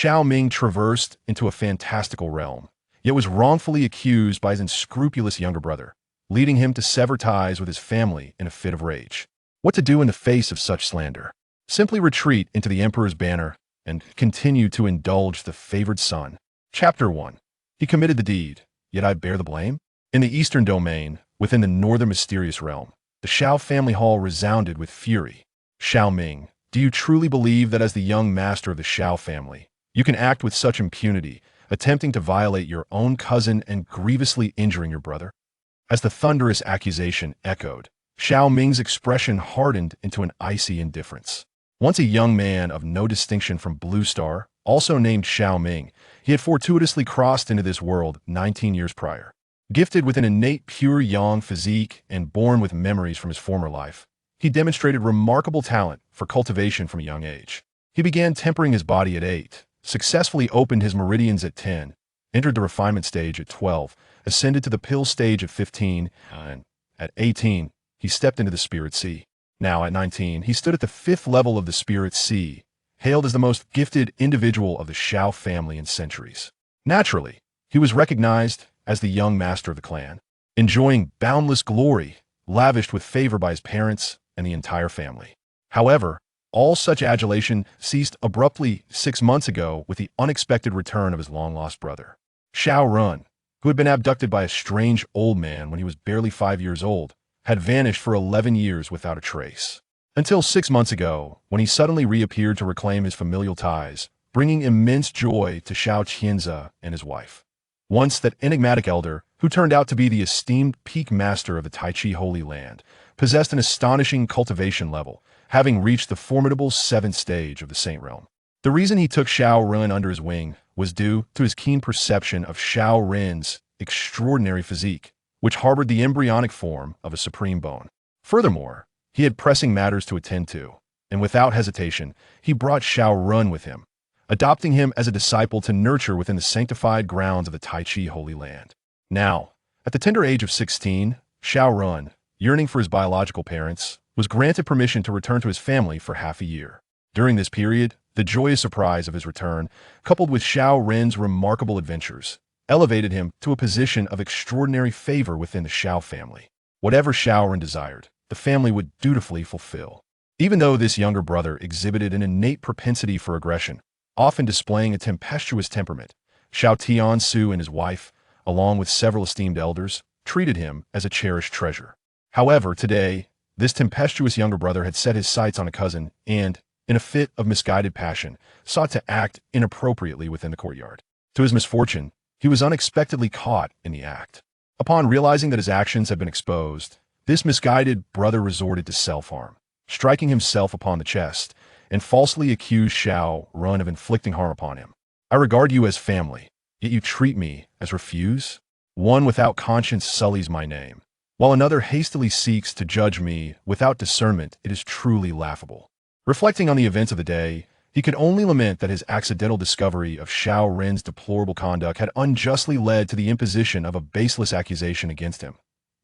Xiao Ming traversed into a fantastical realm, yet was wrongfully accused by his unscrupulous younger brother, leading him to sever ties with his family in a fit of rage. What to do in the face of such slander? Simply retreat into the Emperor's banner and continue to indulge the favored son. Chapter 1. He committed the deed, yet I bear the blame? In the eastern domain, within the northern mysterious realm, the Xiao family hall resounded with fury. Xiao Ming, do you truly believe that as the young master of the Xiao family, you can act with such impunity, attempting to violate your own cousin and grievously injuring your brother? As the thunderous accusation echoed, Xiao Ming's expression hardened into an icy indifference. Once a young man of no distinction from Blue Star, also named Xiao Ming, he had fortuitously crossed into this world 19 years prior. Gifted with an innate pure yang physique and born with memories from his former life, he demonstrated remarkable talent for cultivation from a young age. He began tempering his body at 8, successfully opened his meridians at 10, entered the refinement stage at 12, ascended to the pill stage at 15, and at 18, he stepped into the Spirit Sea. Now, at 19, he stood at the 5th level of the Spirit Sea, hailed as the most gifted individual of the Xiao family in centuries. Naturally, he was recognized as the young master of the clan, enjoying boundless glory, lavished with favor by his parents and the entire family. However, all such adulation ceased abruptly 6 months ago with the unexpected return of his long-lost brother. Xiao Run, who had been abducted by a strange old man when he was barely 5 years old, had vanished for 11 years without a trace. Until 6 months ago, when he suddenly reappeared to reclaim his familial ties, bringing immense joy to Xiao Qianze and his wife. Once that enigmatic elder, who turned out to be the esteemed peak master of the Tai Chi Holy Land, possessed an astonishing cultivation level, having reached the formidable 7th stage of the Saint Realm. The reason he took Xiao Ren under his wing was due to his keen perception of Xiao Ren's extraordinary physique, which harbored the embryonic form of a supreme bone. Furthermore, he had pressing matters to attend to, and without hesitation, he brought Xiao Ren with him, adopting him as a disciple to nurture within the sanctified grounds of the Tai Chi Holy Land. Now, at the tender age of 16, Xiao Ren, yearning for his biological parents, was granted permission to return to his family for half a year. During this period, the joyous surprise of his return, coupled with Xiao Ren's remarkable adventures, elevated him to a position of extraordinary favor within the Xiao family. Whatever Xiao Ren desired, the family would dutifully fulfill. Even though this younger brother exhibited an innate propensity for aggression, often displaying a tempestuous temperament, Xiao Tiansu and his wife, along with several esteemed elders, treated him as a cherished treasure. However, today, this tempestuous younger brother had set his sights on a cousin and, in a fit of misguided passion, sought to act inappropriately within the courtyard. To his misfortune, he was unexpectedly caught in the act. Upon realizing that his actions had been exposed, this misguided brother resorted to self-harm, striking himself upon the chest, and falsely accused Xiao Run of inflicting harm upon him. I regard you as family, yet you treat me as refuse? One without conscience sullies my name, while another hastily seeks to judge me without discernment. It is truly laughable. Reflecting on the events of the day, he could only lament that his accidental discovery of Xiao Ren's deplorable conduct had unjustly led to the imposition of a baseless accusation against him.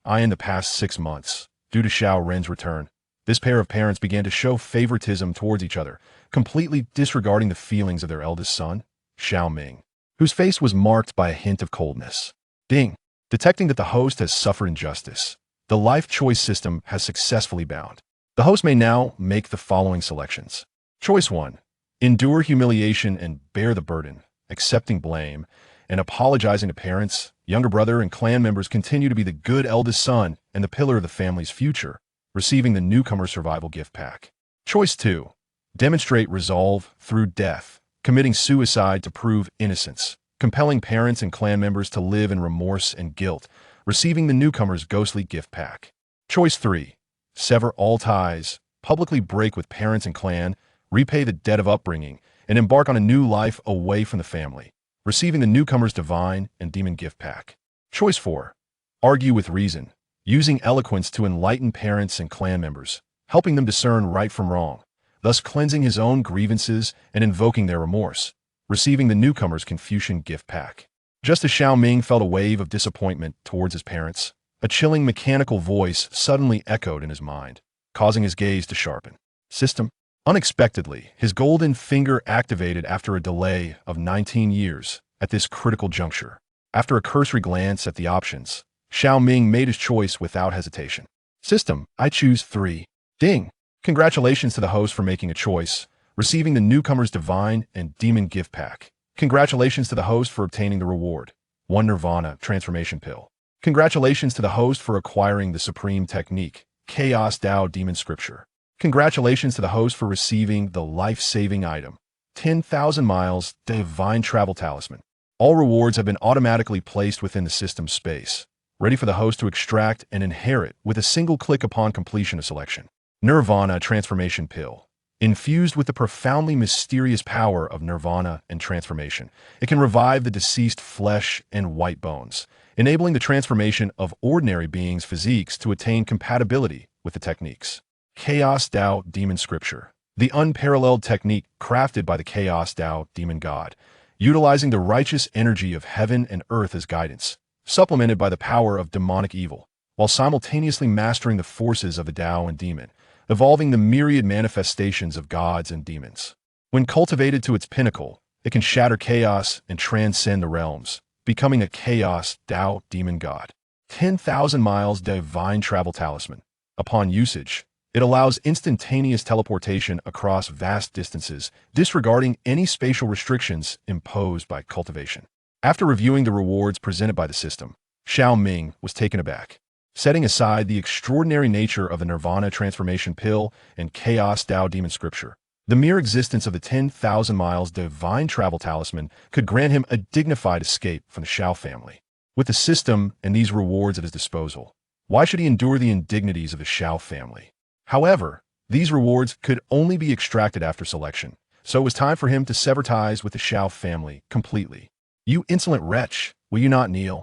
In the past 6 months, due to Xiao Ren's return, this pair of parents began to show favoritism towards each other, completely disregarding the feelings of their eldest son, Xiao Ming, whose face was marked by a hint of coldness. Ding! Detecting that the host has suffered injustice, the life choice system has successfully bound. The host may now make the following selections. Choice 1. Endure humiliation and bear the burden, accepting blame, and apologizing to parents. Younger brother and clan members continue to be the good eldest son and the pillar of the family's future, receiving the newcomer survival gift pack. Choice 2. Demonstrate resolve through death, committing suicide to prove innocence, compelling parents and clan members to live in remorse and guilt, receiving the newcomer's ghostly gift pack. Choice 3. Sever all ties, publicly break with parents and clan, repay the debt of upbringing, and embark on a new life away from the family, receiving the newcomer's divine and demon gift pack. Choice 4. Argue with reason, using eloquence to enlighten parents and clan members, helping them discern right from wrong, thus cleansing his own grievances and invoking their remorse, receiving the newcomer's Confucian gift pack. Just as Xiao Ming felt a wave of disappointment towards his parents, a chilling mechanical voice suddenly echoed in his mind, causing his gaze to sharpen. System. Unexpectedly, his golden finger activated after a delay of 19 years at this critical juncture. After a cursory glance at the options, Xiao Ming made his choice without hesitation. System, I choose 3. Ding! Congratulations to the host for making a choice, receiving the newcomer's divine and demon gift pack. Congratulations to the host for obtaining the reward, 1 Nirvana transformation pill. Congratulations to the host for acquiring the supreme technique, Chaos Tao Demon Scripture. Congratulations to the host for receiving the life-saving item, 10,000 miles divine travel talisman. All rewards have been automatically placed within the system space, ready for the host to extract and inherit with a single click upon completion of selection. Nirvana transformation pill. Infused with the profoundly mysterious power of nirvana and transformation, it can revive the deceased flesh and white bones, enabling the transformation of ordinary beings' physiques to attain compatibility with the techniques. Chaos Tao Demon Scripture. The unparalleled technique crafted by the Chaos Tao Demon God, utilizing the righteous energy of heaven and earth as guidance, supplemented by the power of demonic evil, while simultaneously mastering the forces of the Tao and demon, evolving the myriad manifestations of gods and demons. When cultivated to its pinnacle, it can shatter chaos and transcend the realms, becoming a Chaos Tao Demon God. 10,000 miles divine travel talisman. Upon usage, it allows instantaneous teleportation across vast distances, disregarding any spatial restrictions imposed by cultivation. After reviewing the rewards presented by the system, Xiao Ming was taken aback. Setting aside the extraordinary nature of the Nirvana transformation pill and Chaos Tao Demon Scripture, the mere existence of the 10,000 miles divine travel talisman could grant him a dignified escape from the Xiao family. With the system and these rewards at his disposal, why should he endure the indignities of the Xiao family? However, these rewards could only be extracted after selection, so it was time for him to sever ties with the Xiao family completely. You insolent wretch, will you not kneel?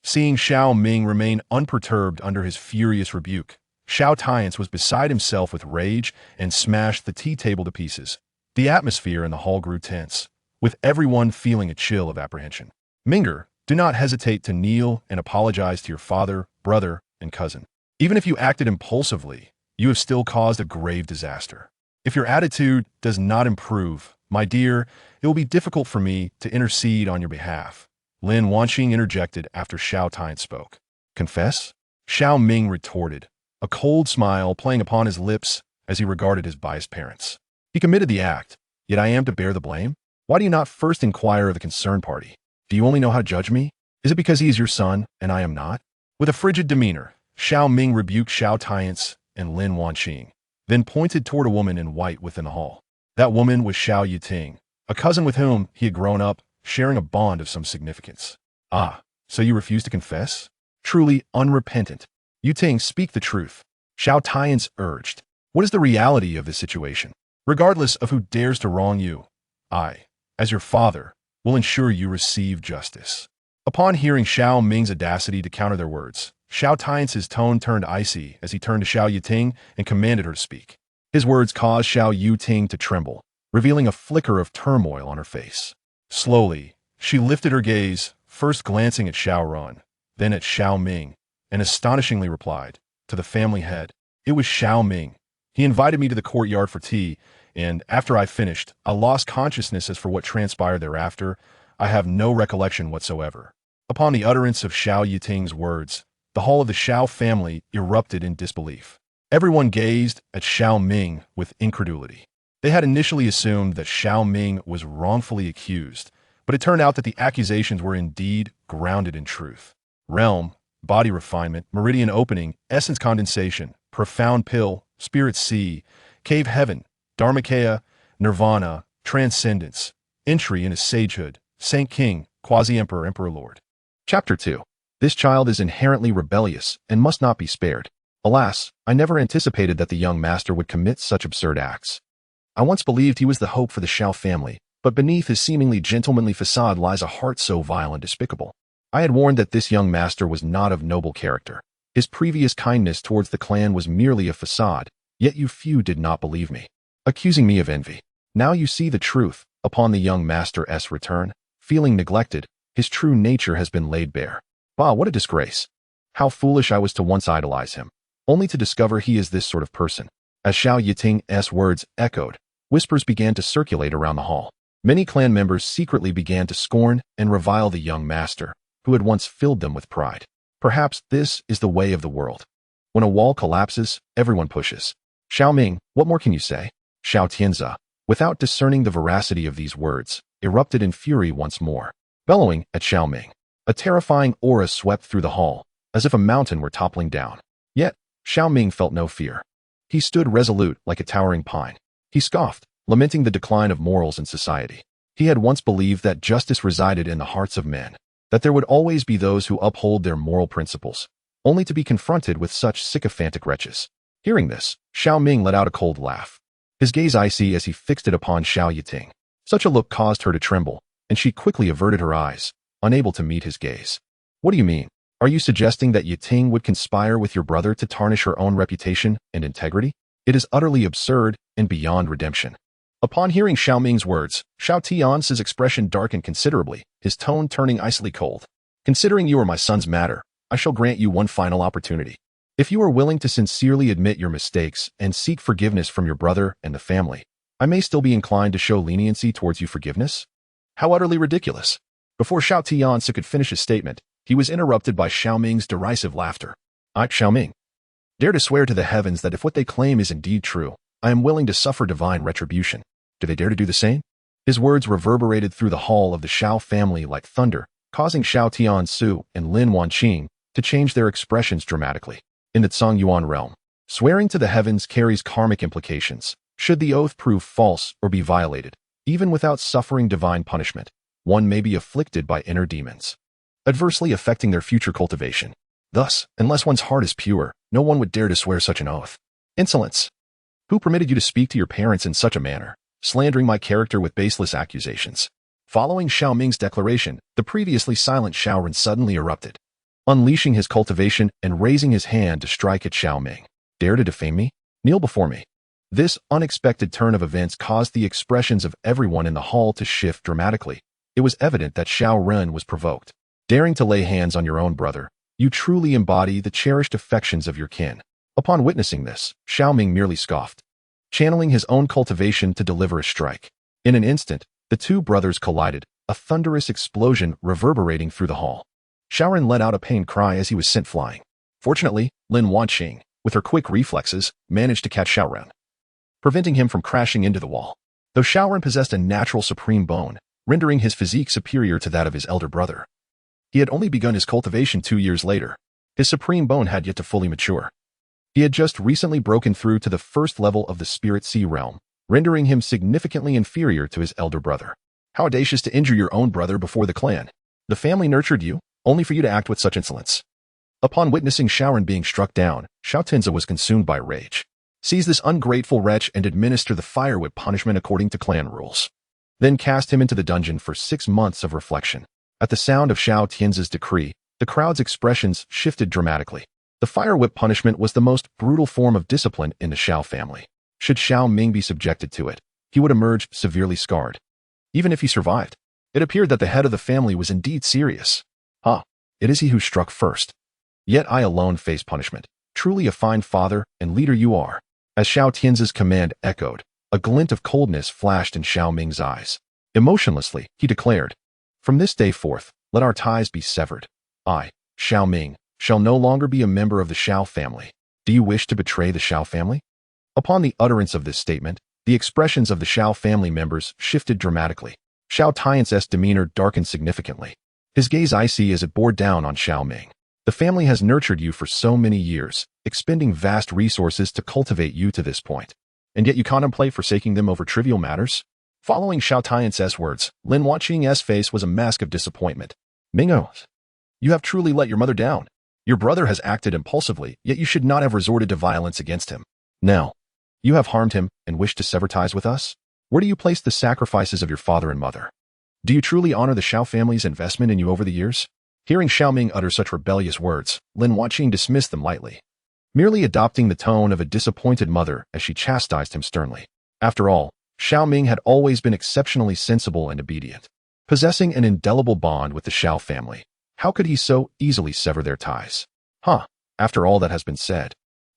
Seeing Xiao Ming remain unperturbed under his furious rebuke, Xiao Tiance was beside himself with rage and smashed the tea table to pieces. The atmosphere in the hall grew tense, with everyone feeling a chill of apprehension. Minger, do not hesitate to kneel and apologize to your father, brother, and cousin. Even if you acted impulsively, you have still caused a grave disaster. If your attitude does not improve, my dear, it will be difficult for me to intercede on your behalf. Lin Wanqing interjected after Xiao Tian spoke. Confess? Xiao Ming retorted, a cold smile playing upon his lips as he regarded his biased parents. He committed the act, yet I am to bear the blame? Why do you not first inquire of the concerned party? Do you only know how to judge me? Is it because he is your son, and I am not? With a frigid demeanor, Xiao Ming rebuked Xiao Tiance and Lin Wanqing, then pointed toward a woman in white within the hall. That woman was Xiao Yiting, a cousin with whom he had grown up, sharing a bond of some significance. Ah, so you refuse to confess? Truly unrepentant. Yiting, speak the truth. Xiao Tiance urged. What is the reality of this situation? Regardless of who dares to wrong you, I, as your father, will ensure you receive justice. Upon hearing Xiao Ming's audacity to counter their words, Xiao Tiance's tone turned icy as he turned to Xiao Yiting and commanded her to speak. His words caused Xiao Yiting to tremble, revealing a flicker of turmoil on her face. Slowly, she lifted her gaze, first glancing at Xiao Run, then at Xiao Ming, and astonishingly replied, to the family head, it was Xiao Ming. He invited me to the courtyard for tea, and after I finished, I lost consciousness as for what transpired thereafter. I have no recollection whatsoever. Upon the utterance of Xiao Yiting's words, the hall of the Xiao family erupted in disbelief. Everyone gazed at Xiao Ming with incredulity. They had initially assumed that Xiao Ming was wrongfully accused, but it turned out that the accusations were indeed grounded in truth. Realm, body refinement, meridian opening, essence condensation, profound pill, spirit sea, cave heaven, dharmakaya, nirvana, transcendence, entry into sagehood, saint king, quasi-emperor, emperor lord. Chapter 2. This child is inherently rebellious and must not be spared. Alas, I never anticipated that the young master would commit such absurd acts. I once believed he was the hope for the Xiao family, but beneath his seemingly gentlemanly facade lies a heart so vile and despicable. I had warned that this young master was not of noble character. His previous kindness towards the clan was merely a facade, yet you few did not believe me, accusing me of envy. Now you see the truth. Upon the young master's return, feeling neglected, his true nature has been laid bare. Bah, what a disgrace. How foolish I was to once idolize him, only to discover he is this sort of person. As Xiao Yiting's words echoed, whispers began to circulate around the hall. Many clan members secretly began to scorn and revile the young master, who had once filled them with pride. Perhaps this is the way of the world. When a wall collapses, everyone pushes. Xiao Ming, what more can you say? Xiao Tianzi, without discerning the veracity of these words, erupted in fury once more, bellowing at Xiao Ming. A terrifying aura swept through the hall, as if a mountain were toppling down. Yet, Xiao Ming felt no fear. He stood resolute like a towering pine. He scoffed, lamenting the decline of morals in society. He had once believed that justice resided in the hearts of men, that there would always be those who uphold their moral principles, only to be confronted with such sycophantic wretches. Hearing this, Xiao Ming let out a cold laugh. His gaze icy as he fixed it upon Xiao Yiting. Such a look caused her to tremble, and she quickly averted her eyes, unable to meet his gaze. What do you mean? Are you suggesting that Yiting would conspire with your brother to tarnish her own reputation and integrity? It is utterly absurd and beyond redemption. Upon hearing Xiao Ming's words, Xiao Tianzi's expression darkened considerably, his tone turning icily cold. Considering you are my son's matter, I shall grant you one final opportunity. If you are willing to sincerely admit your mistakes and seek forgiveness from your brother and the family, I may still be inclined to show leniency towards you forgiveness? How utterly ridiculous. Before Xiao Tianzi could finish his statement, he was interrupted by Xiao Ming's derisive laughter. I, Xiao Ming, dare to swear to the heavens that if what they claim is indeed true, I am willing to suffer divine retribution. Do they dare to do the same? His words reverberated through the hall of the Xiao family like thunder, causing Xiao Tianzi and Lin Wanqing to change their expressions dramatically. In the Tsongyuan realm, swearing to the heavens carries karmic implications. Should the oath prove false or be violated, even without suffering divine punishment, one may be afflicted by inner demons, adversely affecting their future cultivation. Thus, unless one's heart is pure, no one would dare to swear such an oath. Insolence! Who permitted you to speak to your parents in such a manner, slandering my character with baseless accusations? Following Xiao Ming's declaration, the previously silent Xiaoren suddenly erupted, unleashing his cultivation and raising his hand to strike at Xiao Ming. Dare to defame me? Kneel before me. This unexpected turn of events caused the expressions of everyone in the hall to shift dramatically. It was evident that Xiao Ren was provoked. Daring to lay hands on your own brother, you truly embody the cherished affections of your kin. Upon witnessing this, Xiao Ming merely scoffed, channeling his own cultivation to deliver a strike. In an instant, the two brothers collided, a thunderous explosion reverberating through the hall. Xiaoren let out a pained cry as he was sent flying. Fortunately, Lin Wanqing, with her quick reflexes, managed to catch Xiaoren, preventing him from crashing into the wall. Though Xiaoren possessed a natural supreme bone, rendering his physique superior to that of his elder brother, he had only begun his cultivation 2 years later. His supreme bone had yet to fully mature. He had just recently broken through to the first level of the Spirit Sea realm, rendering him significantly inferior to his elder brother. How audacious to injure your own brother before the clan. The family nurtured you, only for you to act with such insolence. Upon witnessing Xiaoren being struck down, Xiao Tianzi was consumed by rage. Seize this ungrateful wretch and administer the fire whip punishment according to clan rules. Then cast him into the dungeon for 6 months of reflection. At the sound of Xiao Tianzi's decree, the crowd's expressions shifted dramatically. The fire whip punishment was the most brutal form of discipline in the Xiao family. Should Xiao Ming be subjected to it, he would emerge severely scarred. Even if he survived, it appeared that the head of the family was indeed serious. It is he who struck first. Yet I alone face punishment. Truly a fine father and leader you are. As Xiao Tianzi's command echoed, a glint of coldness flashed in Xiao Ming's eyes. Emotionlessly, he declared, from this day forth, let our ties be severed. I, Xiao Ming, shall no longer be a member of the Xiao family. Do you wish to betray the Xiao family? Upon the utterance of this statement, the expressions of the Xiao family members shifted dramatically. Xiao Tianzi's demeanor darkened significantly, his gaze icy as it bore down on Xiao Ming. The family has nurtured you for so many years, expending vast resources to cultivate you to this point. And yet you contemplate forsaking them over trivial matters? Following Xiao Tianzi's words, Lin Wanqing's face was a mask of disappointment. Mingo, you have truly let your mother down. Your brother has acted impulsively, yet you should not have resorted to violence against him. Now, you have harmed him and wish to sever ties with us? Where do you place the sacrifices of your father and mother? Do you truly honor the Xiao family's investment in you over the years? Hearing Xiao Ming utter such rebellious words, Lin Wanqing dismissed them lightly, merely adopting the tone of a disappointed mother as she chastised him sternly. After all, Xiao Ming had always been exceptionally sensible and obedient, possessing an indelible bond with the Xiao family. How could he so easily sever their ties? After all that has been said,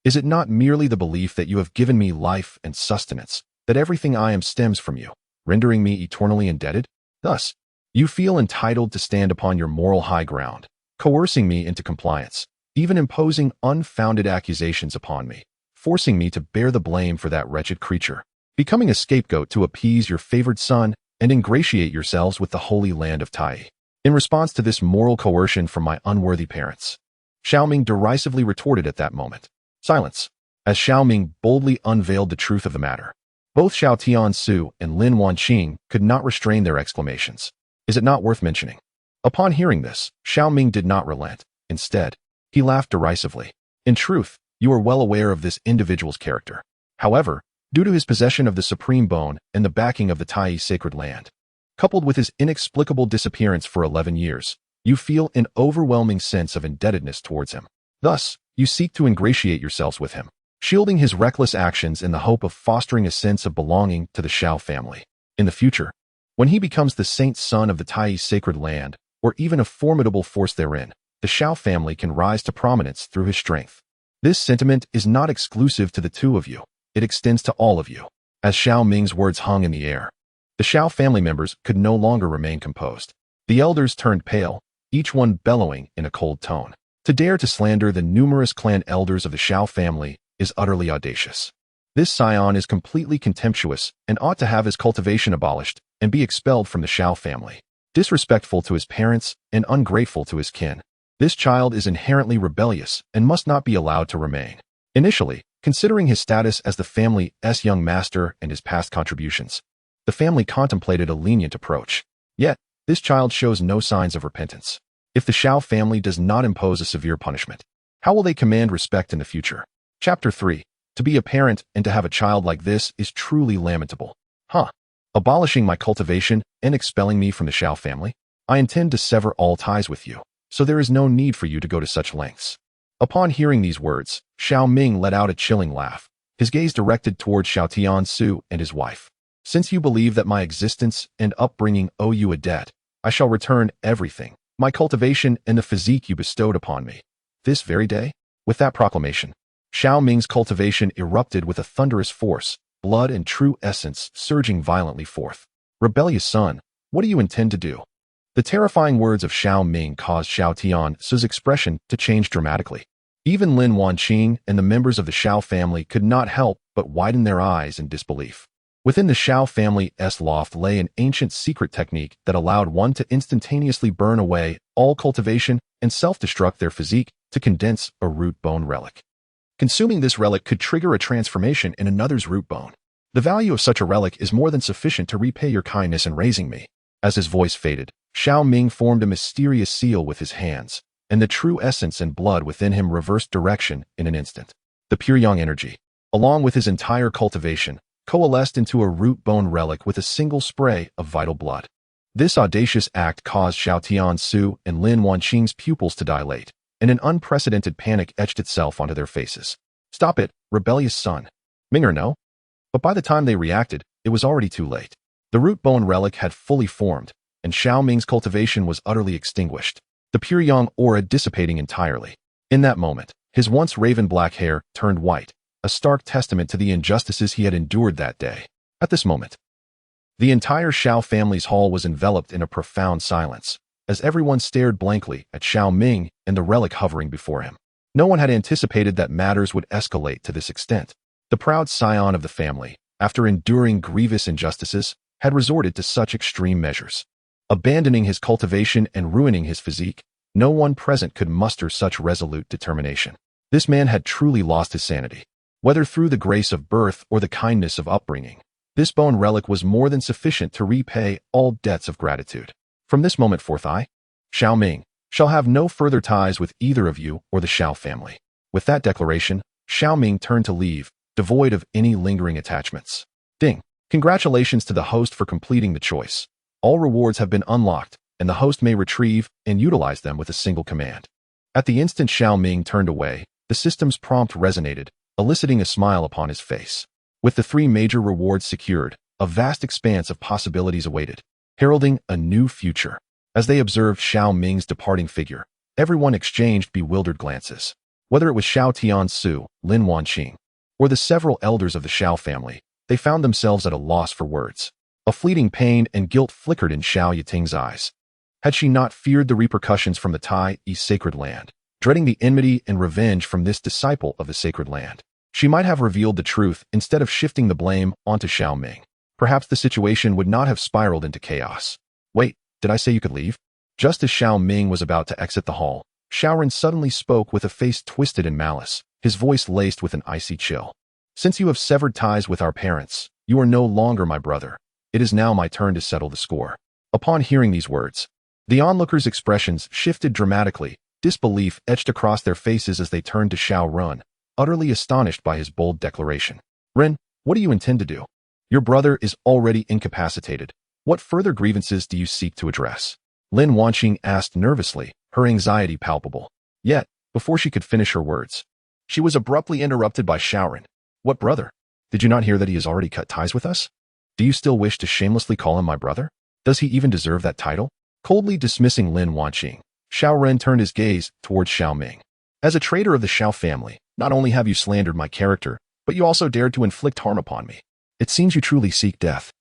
Is it not merely the belief that you have given me life and sustenance, that everything I am stems from you, rendering me eternally indebted? Thus, you feel entitled to stand upon your moral high ground, coercing me into compliance, even imposing unfounded accusations upon me, forcing me to bear the blame for that wretched creature, becoming a scapegoat to appease your favored son and ingratiate yourselves with the holy land of Tai. In response to this moral coercion from my unworthy parents, Xiao Ming derisively retorted at that moment. Silence. As Xiao Ming boldly unveiled the truth of the matter, both Xiao Tiansu and Lin Wanqing could not restrain their exclamations. Is it not worth mentioning? Upon hearing this, Xiao Ming did not relent. Instead, he laughed derisively. In truth, you are well aware of this individual's character. However, due to his possession of the supreme bone and the backing of the Tai sacred land, coupled with his inexplicable disappearance for 11 years, you feel an overwhelming sense of indebtedness towards him. Thus, you seek to ingratiate yourselves with him, shielding his reckless actions in the hope of fostering a sense of belonging to the Xiao family. In the future, when he becomes the saint son of the Tai sacred land, or even a formidable force therein, the Xiao family can rise to prominence through his strength. This sentiment is not exclusive to the two of you. It extends to all of you. As Xiao Ming's words hung in the air, the Xiao family members could no longer remain composed. The elders turned pale, each one bellowing in a cold tone. To dare to slander the numerous clan elders of the Xiao family is utterly audacious. This scion is completely contemptuous and ought to have his cultivation abolished and be expelled from the Xiao family. Disrespectful to his parents and ungrateful to his kin, this child is inherently rebellious and must not be allowed to remain. Initially, considering his status as the family's young master and his past contributions, the family contemplated a lenient approach. Yet, this child shows no signs of repentance. If the Xiao family does not impose a severe punishment, how will they command respect in the future? Chapter 3. To be a parent and to have a child like this is truly lamentable. Abolishing my cultivation and expelling me from the Xiao family? I intend to sever all ties with you, so there is no need for you to go to such lengths. Upon hearing these words, Xiao Ming let out a chilling laugh, his gaze directed toward Xiao Tiansu and his wife. Since you believe that my existence and upbringing owe you a debt, I shall return everything, my cultivation and the physique you bestowed upon me, this very day. With that proclamation, Xiao Ming's cultivation erupted with a thunderous force, blood and true essence surging violently forth. Rebellious son, what do you intend to do? The terrifying words of Xiao Ming caused Xiao Tiansu's expression to change dramatically. Even Lin Wanqing and the members of the Xiao family could not help but widen their eyes in disbelief. Within the Xiao family's loft lay an ancient secret technique that allowed one to instantaneously burn away all cultivation and self-destruct their physique to condense a root bone relic. Consuming this relic could trigger a transformation in another's root bone. The value of such a relic is more than sufficient to repay your kindness in raising me. As his voice faded, Xiao Ming formed a mysterious seal with his hands, and the true essence and blood within him reversed direction in an instant. The pure yang energy, along with his entire cultivation, coalesced into a root bone relic with a single spray of vital blood. This audacious act caused Xiao Tiansu and Lin Wanqing's pupils to dilate, and an unprecedented panic etched itself onto their faces. Stop it, rebellious son. Ming or no? But by the time they reacted, it was already too late. The root bone relic had fully formed, and Xiao Ming's cultivation was utterly extinguished, the pure yang aura dissipating entirely. In that moment, his once raven black hair turned white, a stark testament to the injustices he had endured that day. At this moment, the entire Xiao family's hall was enveloped in a profound silence, as everyone stared blankly at Xiao Ming and the relic hovering before him. No one had anticipated that matters would escalate to this extent. The proud scion of the family, after enduring grievous injustices, had resorted to such extreme measures. Abandoning his cultivation and ruining his physique, no one present could muster such resolute determination. This man had truly lost his sanity. Whether through the grace of birth or the kindness of upbringing, this bone relic was more than sufficient to repay all debts of gratitude. From this moment forth I, Xiao Ming, shall have no further ties with either of you or the Xiao family. With that declaration, Xiao Ming turned to leave, devoid of any lingering attachments. Ding! Congratulations to the host for completing the choice. All rewards have been unlocked, and the host may retrieve and utilize them with a single command. At the instant Xiao Ming turned away, the system's prompt resonated, eliciting a smile upon his face. With the 3 major rewards secured, a vast expanse of possibilities awaited, heralding a new future. As they observed Xiao Ming's departing figure, everyone exchanged bewildered glances. Whether it was Xiao Tiansu, Lin Wanqing, or the several elders of the Xiao family, they found themselves at a loss for words. A fleeting pain and guilt flickered in Xiao Yiting's eyes. Had she not feared the repercussions from the Tai Yi sacred land, dreading the enmity and revenge from this disciple of the sacred land, she might have revealed the truth instead of shifting the blame onto Xiao Ming. Perhaps the situation would not have spiraled into chaos. Wait, did I say you could leave? Just as Xiao Ming was about to exit the hall, Xiaoren suddenly spoke with a face twisted in malice, his voice laced with an icy chill. Since you have severed ties with our parents, you are no longer my brother. It is now my turn to settle the score. Upon hearing these words, the onlookers' expressions shifted dramatically, disbelief etched across their faces as they turned to Xiao Run, utterly astonished by his bold declaration. Ren, what do you intend to do? Your brother is already incapacitated. What further grievances do you seek to address? Lin Wanqing asked nervously, her anxiety palpable. Yet, before she could finish her words, she was abruptly interrupted by Xiaoren. What brother? Did you not hear that he has already cut ties with us? Do you still wish to shamelessly call him my brother? Does he even deserve that title? Coldly dismissing Lin Wanqing, Xiaoren turned his gaze towards Xiao Ming. As a traitor of the Xiao family, not only have you slandered my character, but you also dared to inflict harm upon me. It seems you truly seek death.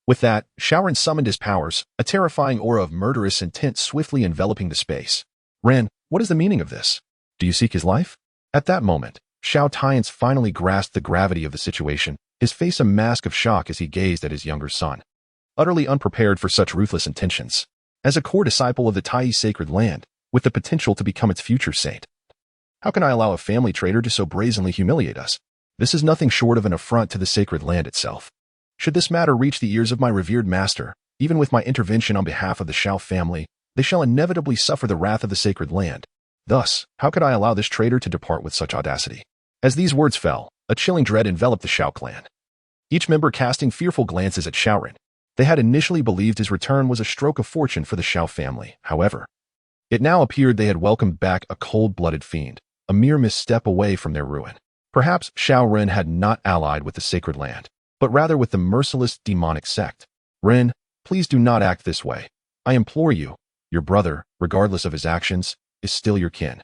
With that, Xiaoren summoned his powers, a terrifying aura of murderous intent swiftly enveloping the space. Ren, what is the meaning of this? Do you seek his life? At that moment, Xiao Tian's finally grasped the gravity of the situation, his face a mask of shock as he gazed at his younger son. Utterly unprepared for such ruthless intentions. As a core disciple of the Tai Yi sacred land, with the potential to become its future saint, how can I allow a family traitor to so brazenly humiliate us? This is nothing short of an affront to the sacred land itself. Should this matter reach the ears of my revered master, even with my intervention on behalf of the Xiao family, they shall inevitably suffer the wrath of the sacred land. Thus, how could I allow this traitor to depart with such audacity? As these words fell, a chilling dread enveloped the Xiao clan. Each member casting fearful glances at Xiaoren. They had initially believed his return was a stroke of fortune for the Xiao family. However, it now appeared they had welcomed back a cold-blooded fiend, a mere misstep away from their ruin. Perhaps Xiaoren had not allied with the sacred land, but rather with the merciless demonic sect. Ren, please do not act this way. I implore you. Your brother, regardless of his actions, is still your kin.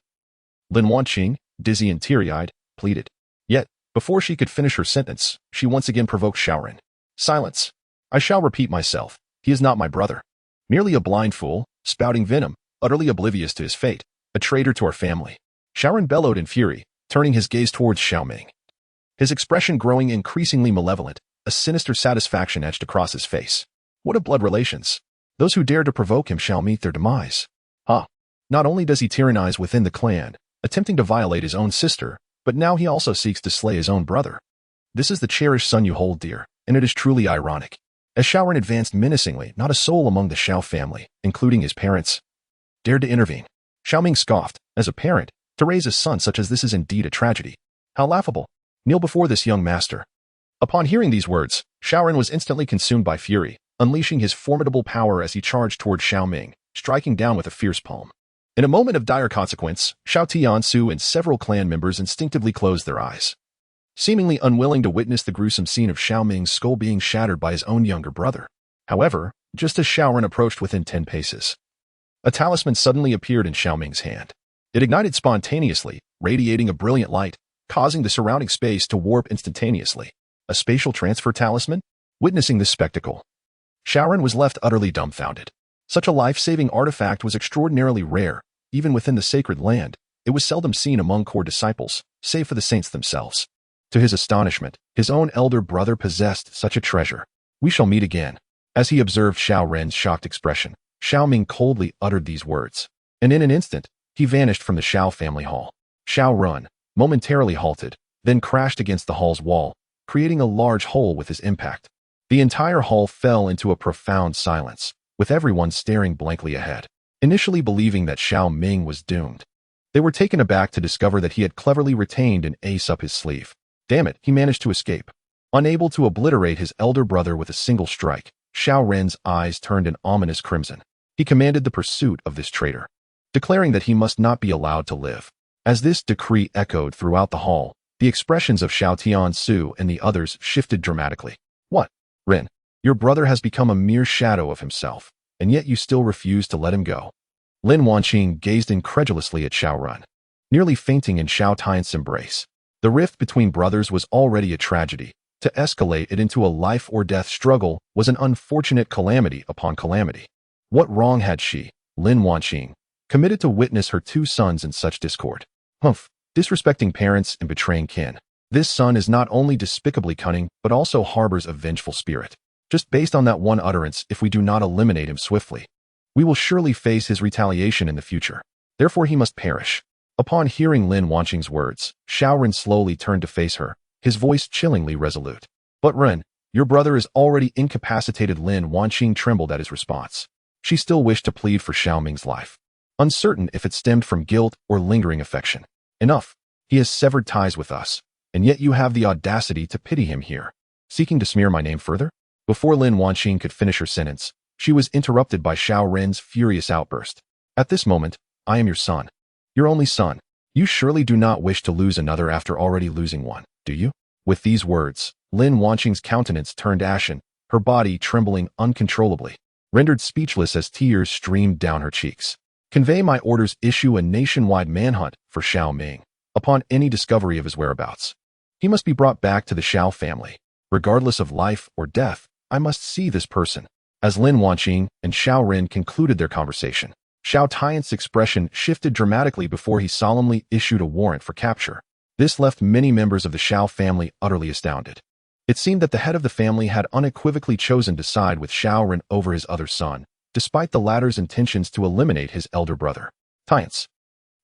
Lin Wanqing, dizzy and teary-eyed, pleaded. Yet, before she could finish her sentence, she once again provoked Xiaoren. Silence. I shall repeat myself. He is not my brother. Merely a blind fool, spouting venom, utterly oblivious to his fate, a traitor to our family. Xiaoren bellowed in fury, turning his gaze towards Xiao Ming. His expression growing increasingly malevolent, a sinister satisfaction etched across his face. What of blood relations? Those who dare to provoke him shall meet their demise. Not only does he tyrannize within the clan, attempting to violate his own sister, but now he also seeks to slay his own brother. This is the cherished son you hold dear, and it is truly ironic. As Xiaoren advanced menacingly, not a soul among the Xiao family, including his parents, dared to intervene. Xiao Ming scoffed. As a parent, to raise a son such as this is indeed a tragedy. How laughable. Kneel before this young master. Upon hearing these words, Xiaoren was instantly consumed by fury, unleashing his formidable power as he charged toward Xiao Ming, striking down with a fierce palm. In a moment of dire consequence, Xiao Tiansu and several clan members instinctively closed their eyes, seemingly unwilling to witness the gruesome scene of Xiao Ming's skull being shattered by his own younger brother. However, just as Xiaoren approached within 10 paces, a talisman suddenly appeared in Xiao Ming's hand. It ignited spontaneously, radiating a brilliant light, causing the surrounding space to warp instantaneously. A spatial transfer talisman? Witnessing this spectacle, Xiaoren was left utterly dumbfounded. Such a life-saving artifact was extraordinarily rare. Even within the sacred land, it was seldom seen among core disciples, save for the saints themselves. To his astonishment, his own elder brother possessed such a treasure. We shall meet again. As he observed Xiaoren's shocked expression, Xiao Ming coldly uttered these words, and in an instant, he vanished from the Xiao family hall. Xiao Run momentarily halted, then crashed against the hall's wall, creating a large hole with his impact. The entire hall fell into a profound silence, with everyone staring blankly ahead, initially believing that Xiao Ming was doomed. They were taken aback to discover that he had cleverly retained an ace up his sleeve. Damn it, he managed to escape. Unable to obliterate his elder brother with a single strike, Xiao Ren's eyes turned an ominous crimson. He commanded the pursuit of this traitor, declaring that he must not be allowed to live. As this decree echoed throughout the hall, the expressions of Xiao Tiansu and the others shifted dramatically. What? Ren, your brother has become a mere shadow of himself, and yet you still refuse to let him go. Lin Wanqing gazed incredulously at Xiao Run. nearly fainting in Xiao Tian's embrace. The rift between brothers was already a tragedy. To escalate it into a life-or-death struggle was an unfortunate calamity upon calamity. What wrong had she, Lin Wanqing, committed to witness her two sons in such discord? Humph, disrespecting parents and betraying kin. This son is not only despicably cunning, but also harbors a vengeful spirit. Just based on that one utterance, if we do not eliminate him swiftly, we will surely face his retaliation in the future. Therefore he must perish. Upon hearing Lin Wanqing's words, Xiao Ren slowly turned to face her, his voice chillingly resolute. But Ren, your brother is already incapacitated. Lin Wanqing trembled at his response. She still wished to plead for Xiao Ming's life, uncertain if it stemmed from guilt or lingering affection. Enough. He has severed ties with us, and yet you have the audacity to pity him here, seeking to smear my name further? Before Lin Wanqing could finish her sentence, she was interrupted by Xiao Ren's furious outburst. At this moment, I am your son. Your only son. You surely do not wish to lose another after already losing one, do you? With these words, Lin Wanqing's countenance turned ashen, her body trembling uncontrollably, rendered speechless as tears streamed down her cheeks. Convey my orders. Issue a nationwide manhunt for Xiao Ming. Upon any discovery of his whereabouts, he must be brought back to the Xiao family. Regardless of life or death, I must see this person. As Lin Wanqing and Xiao Ren concluded their conversation, Xiao Tian's expression shifted dramatically before he solemnly issued a warrant for capture. This left many members of the Xiao family utterly astounded. It seemed that the head of the family had unequivocally chosen to side with Xiao Ren over his other son, despite the latter's intentions to eliminate his elder brother. Tiance.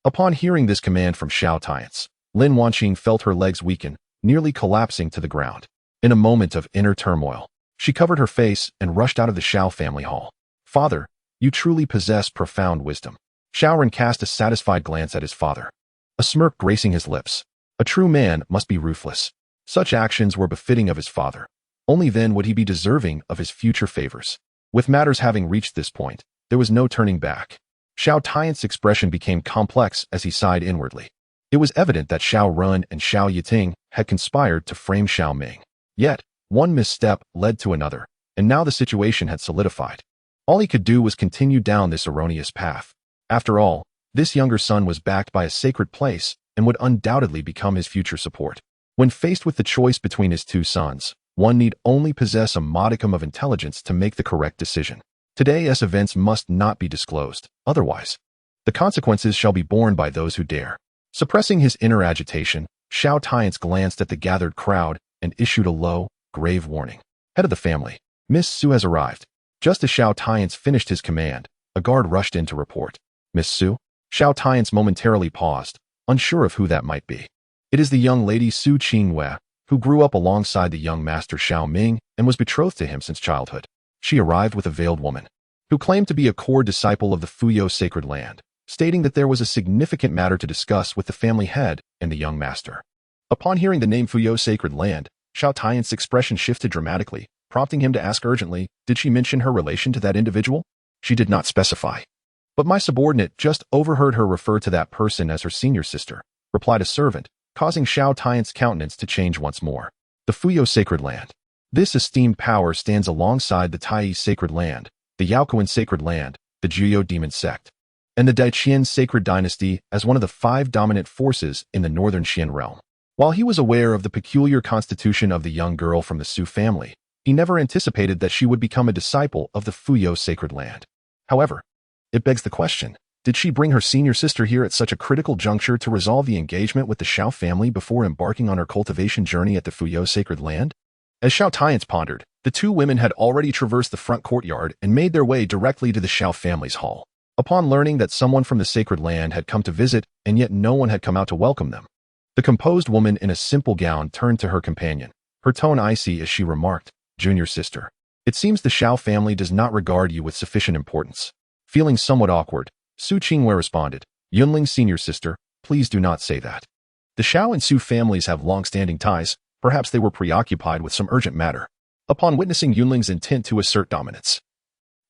Upon hearing this command from Xiao Tiance, Lin Wanqing felt her legs weaken, nearly collapsing to the ground. In a moment of inner turmoil, she covered her face and rushed out of the Xiao family hall. Father, you truly possess profound wisdom. Xiao Ren cast a satisfied glance at his father, a smirk gracing his lips. A true man must be ruthless. Such actions were befitting of his father. Only then would he be deserving of his future favors. With matters having reached this point, there was no turning back. Xiao Tian's expression became complex as he sighed inwardly. It was evident that Xiao Ren and Xiao Yiting had conspired to frame Xiao Ming. Yet, one misstep led to another, and now the situation had solidified. All he could do was continue down this erroneous path. After all, this younger son was backed by a sacred place and would undoubtedly become his future support. When faced with the choice between his two sons, one need only possess a modicum of intelligence to make the correct decision. Today's events must not be disclosed, otherwise, the consequences shall be borne by those who dare. Suppressing his inner agitation, Xiao Tiance glanced at the gathered crowd and issued a low, grave warning. Head of the family, Miss Su has arrived. Just as Xiao Tiance finished his command, a guard rushed in to report. Miss Su? Xiao Tiance momentarily paused, unsure of who that might be. It is the young lady Su Qingwei, who grew up alongside the young master Xiao Ming and was betrothed to him since childhood. She arrived with a veiled woman, who claimed to be a core disciple of the Fuyou sacred land, stating that there was a significant matter to discuss with the family head and the young master. Upon hearing the name Fuyou sacred land, Xiao Tian's expression shifted dramatically, prompting him to ask urgently, did she mention her relation to that individual? She did not specify. But my subordinate just overheard her refer to that person as her senior sister, replied a servant, causing Xiao Tian's countenance to change once more. The Fuyou sacred land. This esteemed power stands alongside the Tai sacred land, the Yaoquan sacred land, the Juyou demon sect, and the Daiqian sacred dynasty as one of the 5 dominant forces in the northern Xian realm. While he was aware of the peculiar constitution of the young girl from the Su family, he never anticipated that she would become a disciple of the Fuyou sacred land. However, it begs the question, did she bring her senior sister here at such a critical juncture to resolve the engagement with the Xiao family before embarking on her cultivation journey at the Fuyou sacred land? As Xiao Tiance pondered, the two women had already traversed the front courtyard and made their way directly to the Xiao family's hall. Upon learning that someone from the sacred land had come to visit and yet no one had come out to welcome them, the composed woman in a simple gown turned to her companion, her tone icy as she remarked, "Junior sister, it seems the Xiao family does not regard you with sufficient importance." Feeling somewhat awkward, Su Qingwei responded, "Yunling's senior sister, please do not say that. The Xiao and Su families have long-standing ties. Perhaps they were preoccupied with some urgent matter." Upon witnessing Yunling's intent to assert dominance,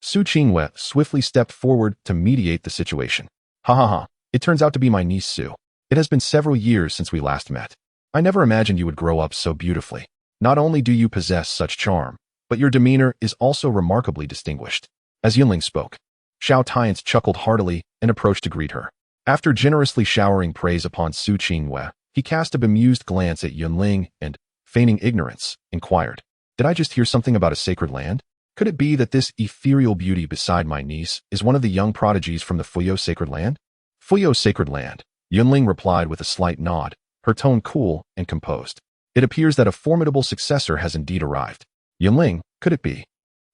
Su Qingwei swiftly stepped forward to mediate the situation. "Ha ha ha, it turns out to be my niece Su. It has been several years since we last met. I never imagined you would grow up so beautifully. Not only do you possess such charm, but your demeanor is also remarkably distinguished." As Yunling spoke, Xiao Tiance chuckled heartily and approached to greet her. After generously showering praise upon Su Qingyue, he cast a bemused glance at Yunling and, feigning ignorance, inquired, "Did I just hear something about a sacred land? Could it be that this ethereal beauty beside my niece is one of the young prodigies from the Fuyao sacred land?" "Fuyao sacred land," Yunling replied with a slight nod, her tone cool and composed. "It appears that a formidable successor has indeed arrived. Yunling, could it be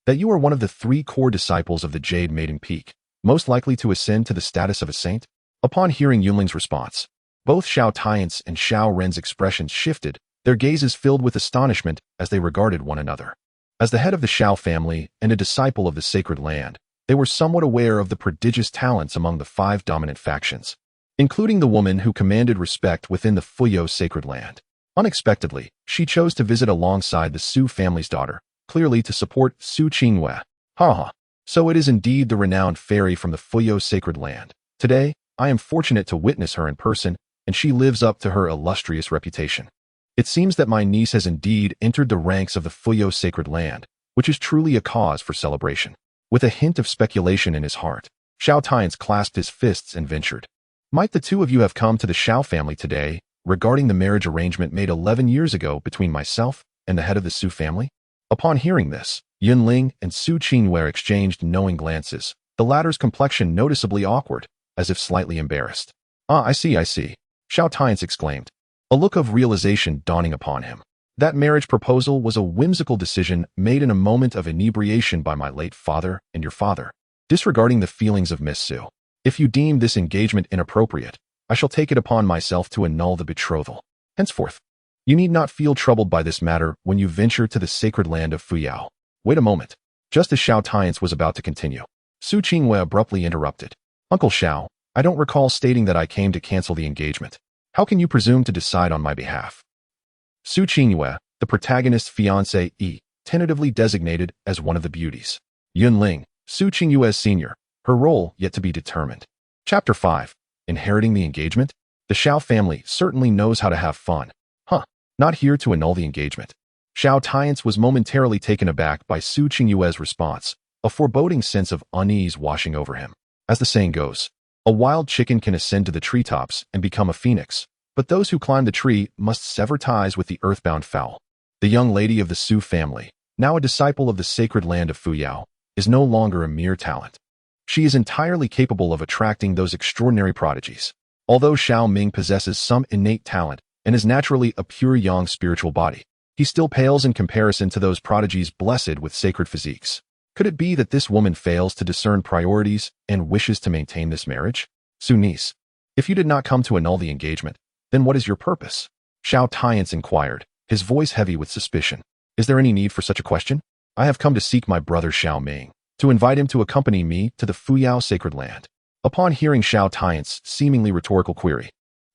that you are one of the 3 core disciples of the Jade Maiden Peak, most likely to ascend to the status of a saint?" Upon hearing Yunling's response, both Xiao Tian's and Xiao Ren's expressions shifted, their gazes filled with astonishment as they regarded one another. As the head of the Xiao family and a disciple of the sacred land, they were somewhat aware of the prodigious talents among the 5 dominant factions, including the woman who commanded respect within the Fuyao sacred land. Unexpectedly, she chose to visit alongside the Su family's daughter, clearly to support Su Qingyue. Ha! So it is indeed the renowned fairy from the Fuyao sacred land. Today, I am fortunate to witness her in person, and she lives up to her illustrious reputation. It seems that my niece has indeed entered the ranks of the Fuyao sacred land, which is truly a cause for celebration. With a hint of speculation in his heart, Xiao Tian's clasped his fists and ventured, "Might the 2 of you have come to the Xiao family today regarding the marriage arrangement made 11 years ago between myself and the head of the Su family?" Upon hearing this, Yunling and Su Qingyue exchanged knowing glances, the latter's complexion noticeably awkward, as if slightly embarrassed. "Ah, I see. Xiao Tian's exclaimed, a look of realization dawning upon him. That marriage proposal was a whimsical decision made in a moment of inebriation by my late father and your father, disregarding the feelings of Miss Su. If you deem this engagement inappropriate, I shall take it upon myself to annul the betrothal. Henceforth, you need not feel troubled by this matter when you venture to the sacred land of Fuyao." Wait a moment. Just as Xiao Tian's was about to continue, Su Qingyue abruptly interrupted. "Uncle Xiao, I don't recall stating that I came to cancel the engagement. How can you presume to decide on my behalf?" Su Qingyue, the protagonist's fiancée, tentatively designated as one of the beauties. Yunling, Su Qingyue's senior, her role yet to be determined. Chapter 5. Inheriting the engagement? The Xiao family certainly knows how to have fun. Not here to annul the engagement. Xiao Tian's was momentarily taken aback by Su Qingyue's response, a foreboding sense of unease washing over him. As the saying goes, a wild chicken can ascend to the treetops and become a phoenix, but those who climb the tree must sever ties with the earthbound fowl. The young lady of the Su family, now a disciple of the sacred land of Fuyao, is no longer a mere talent. She is entirely capable of attracting those extraordinary prodigies. Although Xiao Ming possesses some innate talent and is naturally a pure yang spiritual body, he still pales in comparison to those prodigies blessed with sacred physiques. Could it be that this woman fails to discern priorities and wishes to maintain this marriage? Su niece, if you did not come to annul the engagement, then what is your purpose? Xiao Tian's inquired, his voice heavy with suspicion. Is there any need for such a question? I have come to seek my brother Xiao Ming, to invite him to accompany me to the Fuyao sacred land. Upon hearing Xiao Tian's seemingly rhetorical query,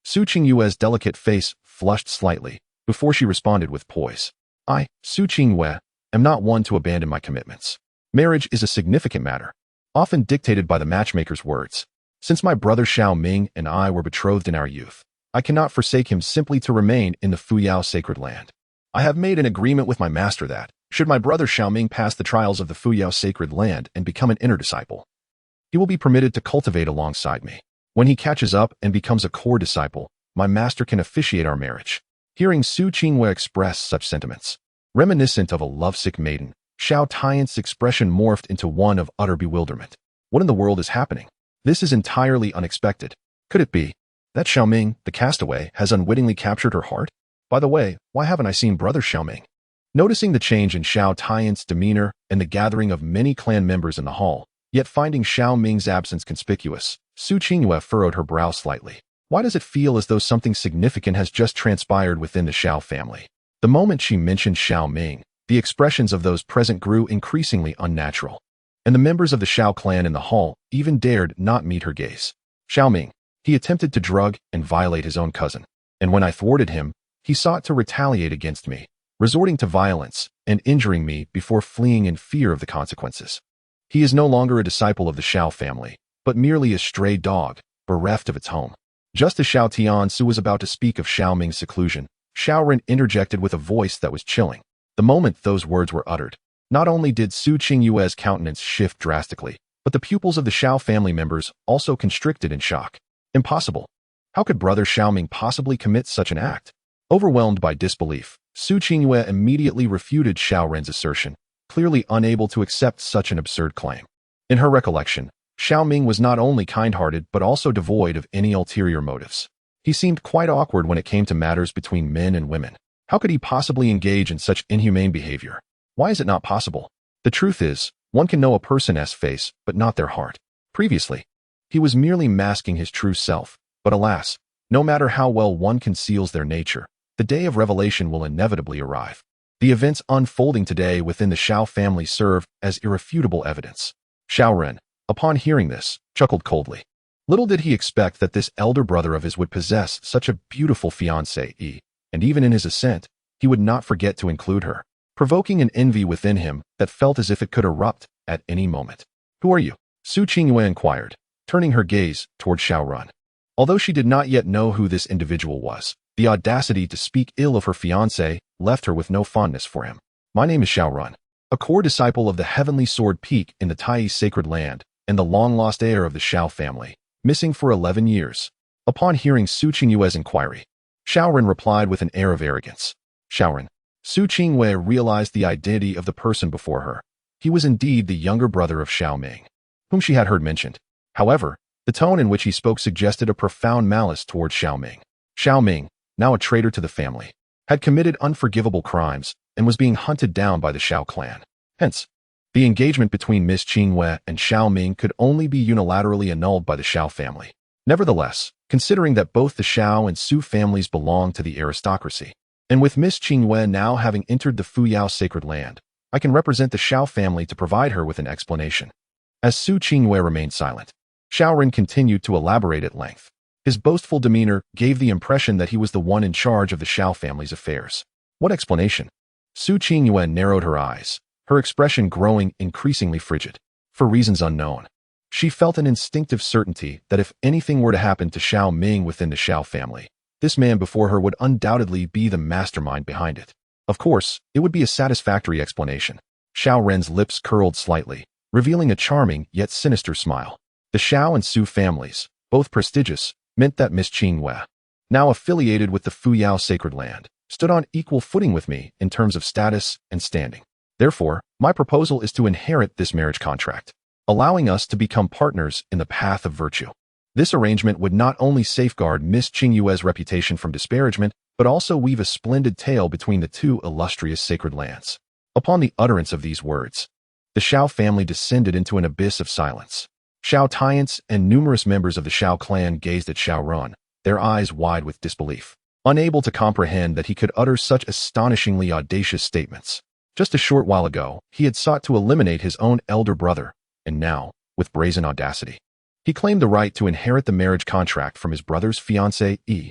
Su Qingyue's delicate face flushed slightly before she responded with poise. I, Su Qingyue, am not one to abandon my commitments. Marriage is a significant matter, often dictated by the matchmaker's words. Since my brother Xiao Ming and I were betrothed in our youth, I cannot forsake him simply to remain in the Fuyao sacred land. I have made an agreement with my master that, should my brother Xiao Ming pass the trials of the Fuyao sacred land and become an inner disciple, he will be permitted to cultivate alongside me. When he catches up and becomes a core disciple, my master can officiate our marriage. Hearing Su Qingyue express such sentiments, reminiscent of a lovesick maiden, Xiao Tian's expression morphed into one of utter bewilderment. What in the world is happening? This is entirely unexpected. Could it be that Xiao Ming, the castaway, has unwittingly captured her heart? By the way, why haven't I seen brother Xiao Ming? Noticing the change in Xiao Tian's demeanor and the gathering of many clan members in the hall, yet finding Xiao Ming's absence conspicuous, Su Qingyue furrowed her brow slightly. Why does it feel as though something significant has just transpired within the Xiao family? The moment she mentioned Xiao Ming, the expressions of those present grew increasingly unnatural, and the members of the Xiao clan in the hall even dared not meet her gaze. Xiao Ming, he attempted to drug and violate his own cousin, and when I thwarted him, he sought to retaliate against me, resorting to violence and injuring me before fleeing in fear of the consequences. He is no longer a disciple of the Xiao family, but merely a stray dog, bereft of its home. Just as Xiao Tiansu was about to speak of Xiao Ming's seclusion, Xiao Ren interjected with a voice that was chilling. The moment those words were uttered, not only did Su Qingyue's countenance shift drastically, but the pupils of the Xiao family members also constricted in shock. Impossible. How could brother Xiao Ming possibly commit such an act? Overwhelmed by disbelief, Su Qingyue immediately refuted Xiao Ren's assertion, clearly unable to accept such an absurd claim. In her recollection, Xiao Ming was not only kind-hearted but also devoid of any ulterior motives. He seemed quite awkward when it came to matters between men and women. How could he possibly engage in such inhumane behavior? Why is it not possible? The truth is, one can know a person's face, but not their heart. Previously, he was merely masking his true self, but alas, no matter how well one conceals their nature, the day of revelation will inevitably arrive. The events unfolding today within the Xiao family served as irrefutable evidence. Xiao Ren, upon hearing this, chuckled coldly. Little did he expect that this elder brother of his would possess such a beautiful fiancée, and even in his assent, he would not forget to include her, provoking an envy within him that felt as if it could erupt at any moment. "Who are you?" Su Qingyue inquired, turning her gaze toward Xiao Ren. Although she did not yet know who this individual was, the audacity to speak ill of her fiancé left her with no fondness for him. "My name is Xiao Ren, a core disciple of the Heavenly Sword Peak in the Tai Sacred Land and the long-lost heir of the Xiao family, missing for 11 years. Upon hearing Su Qingyue's inquiry, Xiao Ren replied with an air of arrogance. "Xiao Ren." Su Qingyue realized the identity of the person before her. He was indeed the younger brother of Xiao Ming, whom she had heard mentioned. However, the tone in which he spoke suggested a profound malice towards Xiao Ming. Xiao Ming, now a traitor to the family, had committed unforgivable crimes and was being hunted down by the Xiao clan. Hence, the engagement between Miss Qingyue and Xiao Ming could only be unilaterally annulled by the Xiao family. Nevertheless, considering that both the Xiao and Su families belong to the aristocracy, and with Miss Qingyue now having entered the Fuyao Sacred Land, I can represent the Xiao family to provide her with an explanation. As Su Qingyue remained silent, Xiao Ren continued to elaborate at length. His boastful demeanor gave the impression that he was the one in charge of the Xiao family's affairs. What explanation? Su Qingyue narrowed her eyes, her expression growing increasingly frigid. For reasons unknown, she felt an instinctive certainty that if anything were to happen to Xiao Ming within the Xiao family, this man before her would undoubtedly be the mastermind behind it. Of course, it would be a satisfactory explanation. Xiao Ren's lips curled slightly, revealing a charming yet sinister smile. The Xiao and Su families, both prestigious, meant that Miss Qingyue, now affiliated with the Fuyao Sacred Land, stood on equal footing with me in terms of status and standing. Therefore, my proposal is to inherit this marriage contract, allowing us to become partners in the path of virtue. This arrangement would not only safeguard Miss Qingyue's reputation from disparagement, but also weave a splendid tale between the two illustrious sacred lands. Upon the utterance of these words, the Xiao family descended into an abyss of silence. Xiao Tiants and numerous members of the Xiao clan gazed at Xiao Ren, their eyes wide with disbelief, unable to comprehend that he could utter such astonishingly audacious statements. Just a short while ago, he had sought to eliminate his own elder brother, and now, with brazen audacity, he claimed the right to inherit the marriage contract from his brother's fiancée.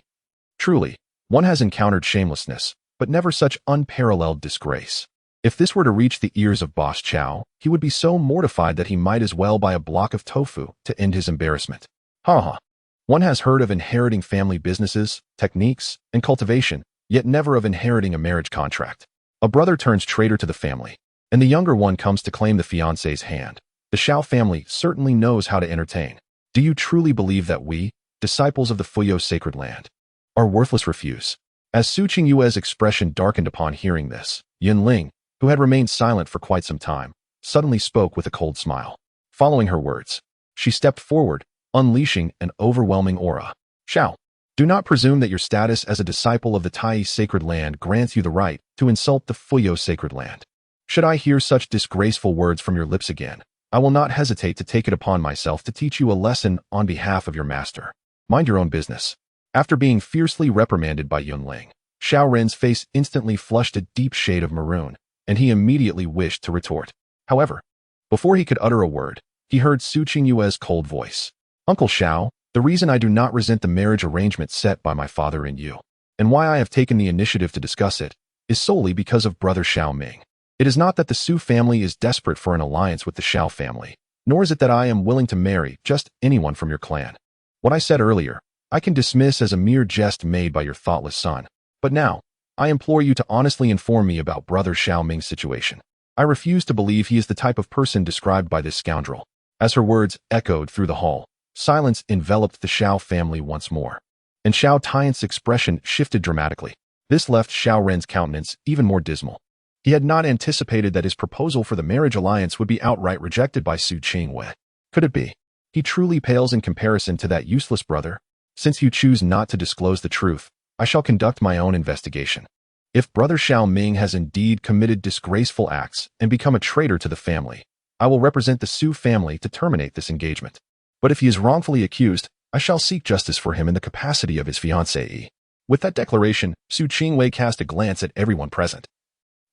Truly, one has encountered shamelessness, but never such unparalleled disgrace. If this were to reach the ears of Boss Chow, he would be so mortified that he might as well buy a block of tofu to end his embarrassment. One has heard of inheriting family businesses, techniques, and cultivation, yet never of inheriting a marriage contract. A brother turns traitor to the family, and the younger one comes to claim the fiancé's hand. The Xiao family certainly knows how to entertain. Do you truly believe that we, disciples of the Fuyao Sacred Land, are worthless? Refuse. As Su Qingyue's expression darkened upon hearing this, Yunling, who had remained silent for quite some time, suddenly spoke with a cold smile. Following her words, she stepped forward, unleashing an overwhelming aura. "Xiao, do not presume that your status as a disciple of the Tai Sacred Land grants you the right to insult the Fuyao Sacred Land. Should I hear such disgraceful words from your lips again, I will not hesitate to take it upon myself to teach you a lesson on behalf of your master. Mind your own business." After being fiercely reprimanded by Yunling, Xiao Ren's face instantly flushed a deep shade of maroon, and he immediately wished to retort. However, before he could utter a word, he heard Su Qingyue's cold voice. "Uncle Xiao, the reason I do not resent the marriage arrangement set by my father and you, and why I have taken the initiative to discuss it, is solely because of brother Xiao Ming. It is not that the Su family is desperate for an alliance with the Xiao family, nor is it that I am willing to marry just anyone from your clan. What I said earlier, I can dismiss as a mere jest made by your thoughtless son. But now, I implore you to honestly inform me about brother Xiao Ming's situation. I refuse to believe he is the type of person described by this scoundrel." As her words echoed through the hall, Silence enveloped the Xiao family once more, and Xiao Tian's expression shifted dramatically. This left Xiao Ren's countenance even more dismal. He had not anticipated that his proposal for the marriage alliance would be outright rejected by Su Qingwei. Could it be? He truly pales in comparison to that useless brother. Since you choose not to disclose the truth, I shall conduct my own investigation. If brother Xiao Ming has indeed committed disgraceful acts and become a traitor to the family, I will represent the Su family to terminate this engagement. But if he is wrongfully accused, I shall seek justice for him in the capacity of his fiancée. With that declaration, Su Qingwei cast a glance at everyone present,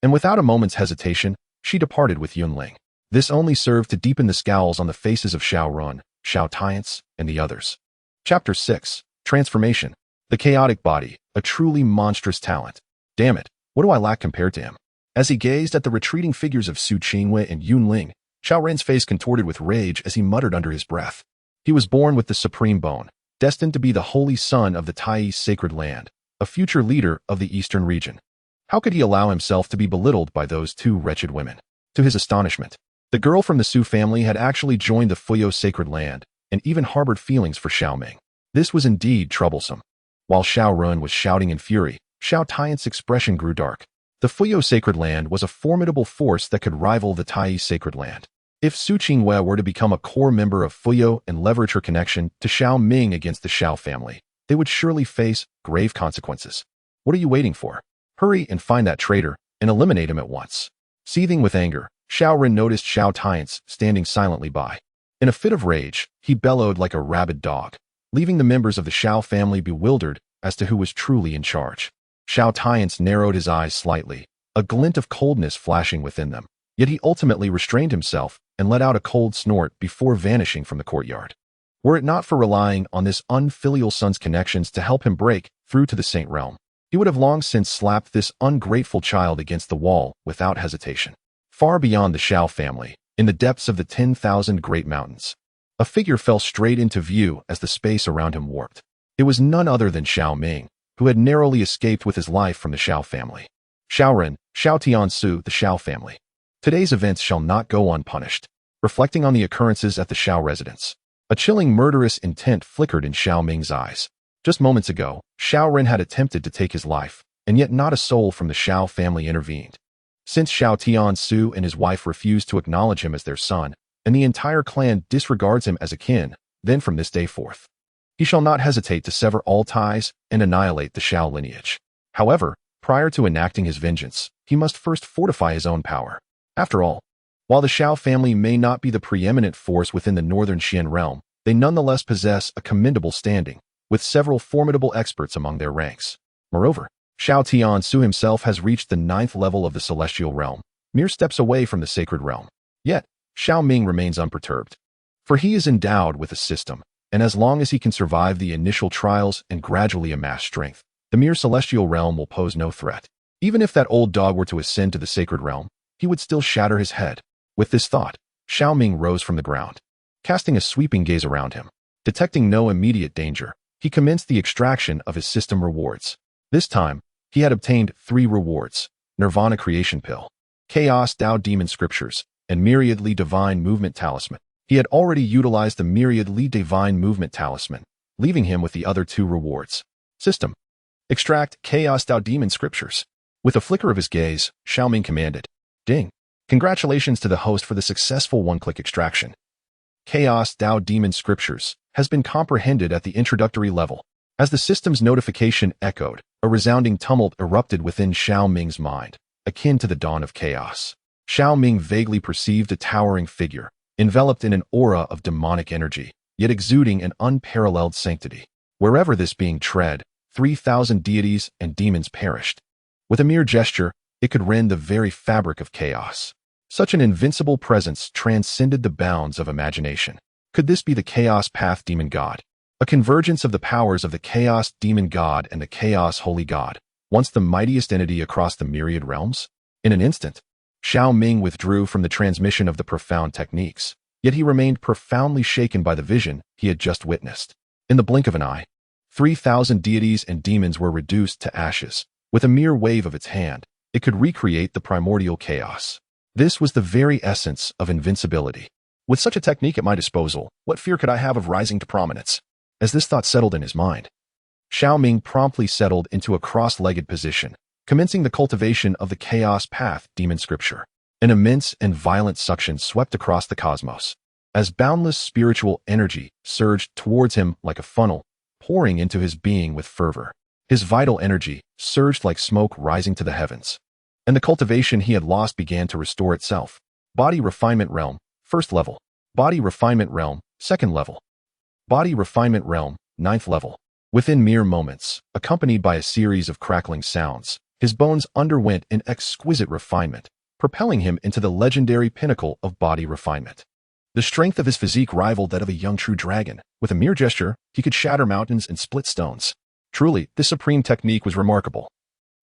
and without a moment's hesitation, she departed with Yunling. This only served to deepen the scowls on the faces of Xiao Run, Xiao Tian's, and the others. Chapter 6. Transformation. The chaotic body, a truly monstrous talent. Damn it, what do I lack compared to him? As he gazed at the retreating figures of Su Qingwei and Yunling, Xiao Ren's face contorted with rage as he muttered under his breath. He was born with the supreme bone, destined to be the holy son of the Tai sacred land, a future leader of the eastern region. How could he allow himself to be belittled by those two wretched women? To his astonishment, the girl from the Su family had actually joined the Fuyo sacred land and even harbored feelings for Xiao Ming. This was indeed troublesome. While Xiao Run was shouting in fury, Xiao Tian's expression grew dark. The Fuyo sacred land was a formidable force that could rival the Tai sacred land. If Su Qingwei were to become a core member of Fuyo and leverage her connection to Xiao Ming against the Xiao family, they would surely face grave consequences. What are you waiting for? Hurry and find that traitor and eliminate him at once. Seething with anger, Xiao Ren noticed Xiao Tian's standing silently by. In a fit of rage, he bellowed like a rabid dog, leaving the members of the Xiao family bewildered as to who was truly in charge. Xiao Tian's narrowed his eyes slightly, a glint of coldness flashing within them, yet he ultimately restrained himself and let out a cold snort before vanishing from the courtyard. Were it not for relying on this unfilial son's connections to help him break through to the Saint Realm, he would have long since slapped this ungrateful child against the wall without hesitation. Far beyond the Xiao family, in the depths of the 10,000 great mountains, a figure fell straight into view as the space around him warped. It was none other than Xiao Ming, who had narrowly escaped with his life from the Xiao family. Xiao Ren, Xiao Tiansu, the Xiao family. Today's events shall not go unpunished. Reflecting on the occurrences at the Xiao residence, a chilling murderous intent flickered in Xiao Ming's eyes. Just moments ago, Xiao Ren had attempted to take his life, and yet not a soul from the Xiao family intervened. Since Xiao Tiansu and his wife refused to acknowledge him as their son, and the entire clan disregards him as a kin, then from this day forth, he shall not hesitate to sever all ties and annihilate the Xiao lineage. However, prior to enacting his vengeance, he must first fortify his own power. After all, while the Xiao family may not be the preeminent force within the northern Xian realm, they nonetheless possess a commendable standing, with several formidable experts among their ranks. Moreover, Xiao Tiansu himself has reached the 9th level of the celestial realm, mere steps away from the sacred realm. Yet, Xiao Ming remains unperturbed. For he is endowed with a system, and as long as he can survive the initial trials and gradually amass strength, the mere celestial realm will pose no threat. Even if that old dog were to ascend to the sacred realm, he would still shatter his head. With this thought, Xiao Ming rose from the ground. Casting a sweeping gaze around him, detecting no immediate danger, he commenced the extraction of his system rewards. This time, he had obtained 3 rewards: Nirvana Creation Pill, Chaos Tao Demon Scriptures, and Myriad Li Divine Movement Talisman. He had already utilized the Myriad Li Divine Movement Talisman, leaving him with the other 2 rewards. System. Extract Chaos Tao Demon Scriptures. With a flicker of his gaze, Xiao Ming commanded. Ding. Congratulations to the host for the successful one-click extraction. Chaos Tao Demon Scriptures has been comprehended at the introductory level. As the system's notification echoed, a resounding tumult erupted within Xiao Ming's mind, akin to the dawn of chaos. Xiao Ming vaguely perceived a towering figure, enveloped in an aura of demonic energy, yet exuding an unparalleled sanctity. Wherever this being tread, 3,000 deities and demons perished. With a mere gesture, it could rend the very fabric of chaos. Such an invincible presence transcended the bounds of imagination. Could this be the Chaos Path Demon God? A convergence of the powers of the Chaos Demon God and the Chaos Holy God, once the mightiest entity across the myriad realms? In an instant, Xiao Ming withdrew from the transmission of the profound techniques, yet he remained profoundly shaken by the vision he had just witnessed. In the blink of an eye, 3,000 deities and demons were reduced to ashes. With a mere wave of its hand, it could recreate the primordial chaos. This was the very essence of invincibility. With such a technique at my disposal, what fear could I have of rising to prominence? As this thought settled in his mind, Xiao Ming promptly settled into a cross-legged position, commencing the cultivation of the chaos path demon scripture. An immense and violent suction swept across the cosmos, as boundless spiritual energy surged towards him like a funnel, pouring into his being with fervor. His vital energy surged like smoke rising to the heavens, and the cultivation he had lost began to restore itself. Body refinement realm, first level. Body refinement realm, second level. Body refinement realm, ninth level. Within mere moments, accompanied by a series of crackling sounds, his bones underwent an exquisite refinement, propelling him into the legendary pinnacle of body refinement. The strength of his physique rivaled that of a young true dragon. With a mere gesture, he could shatter mountains and split stones. Truly, this supreme technique was remarkable.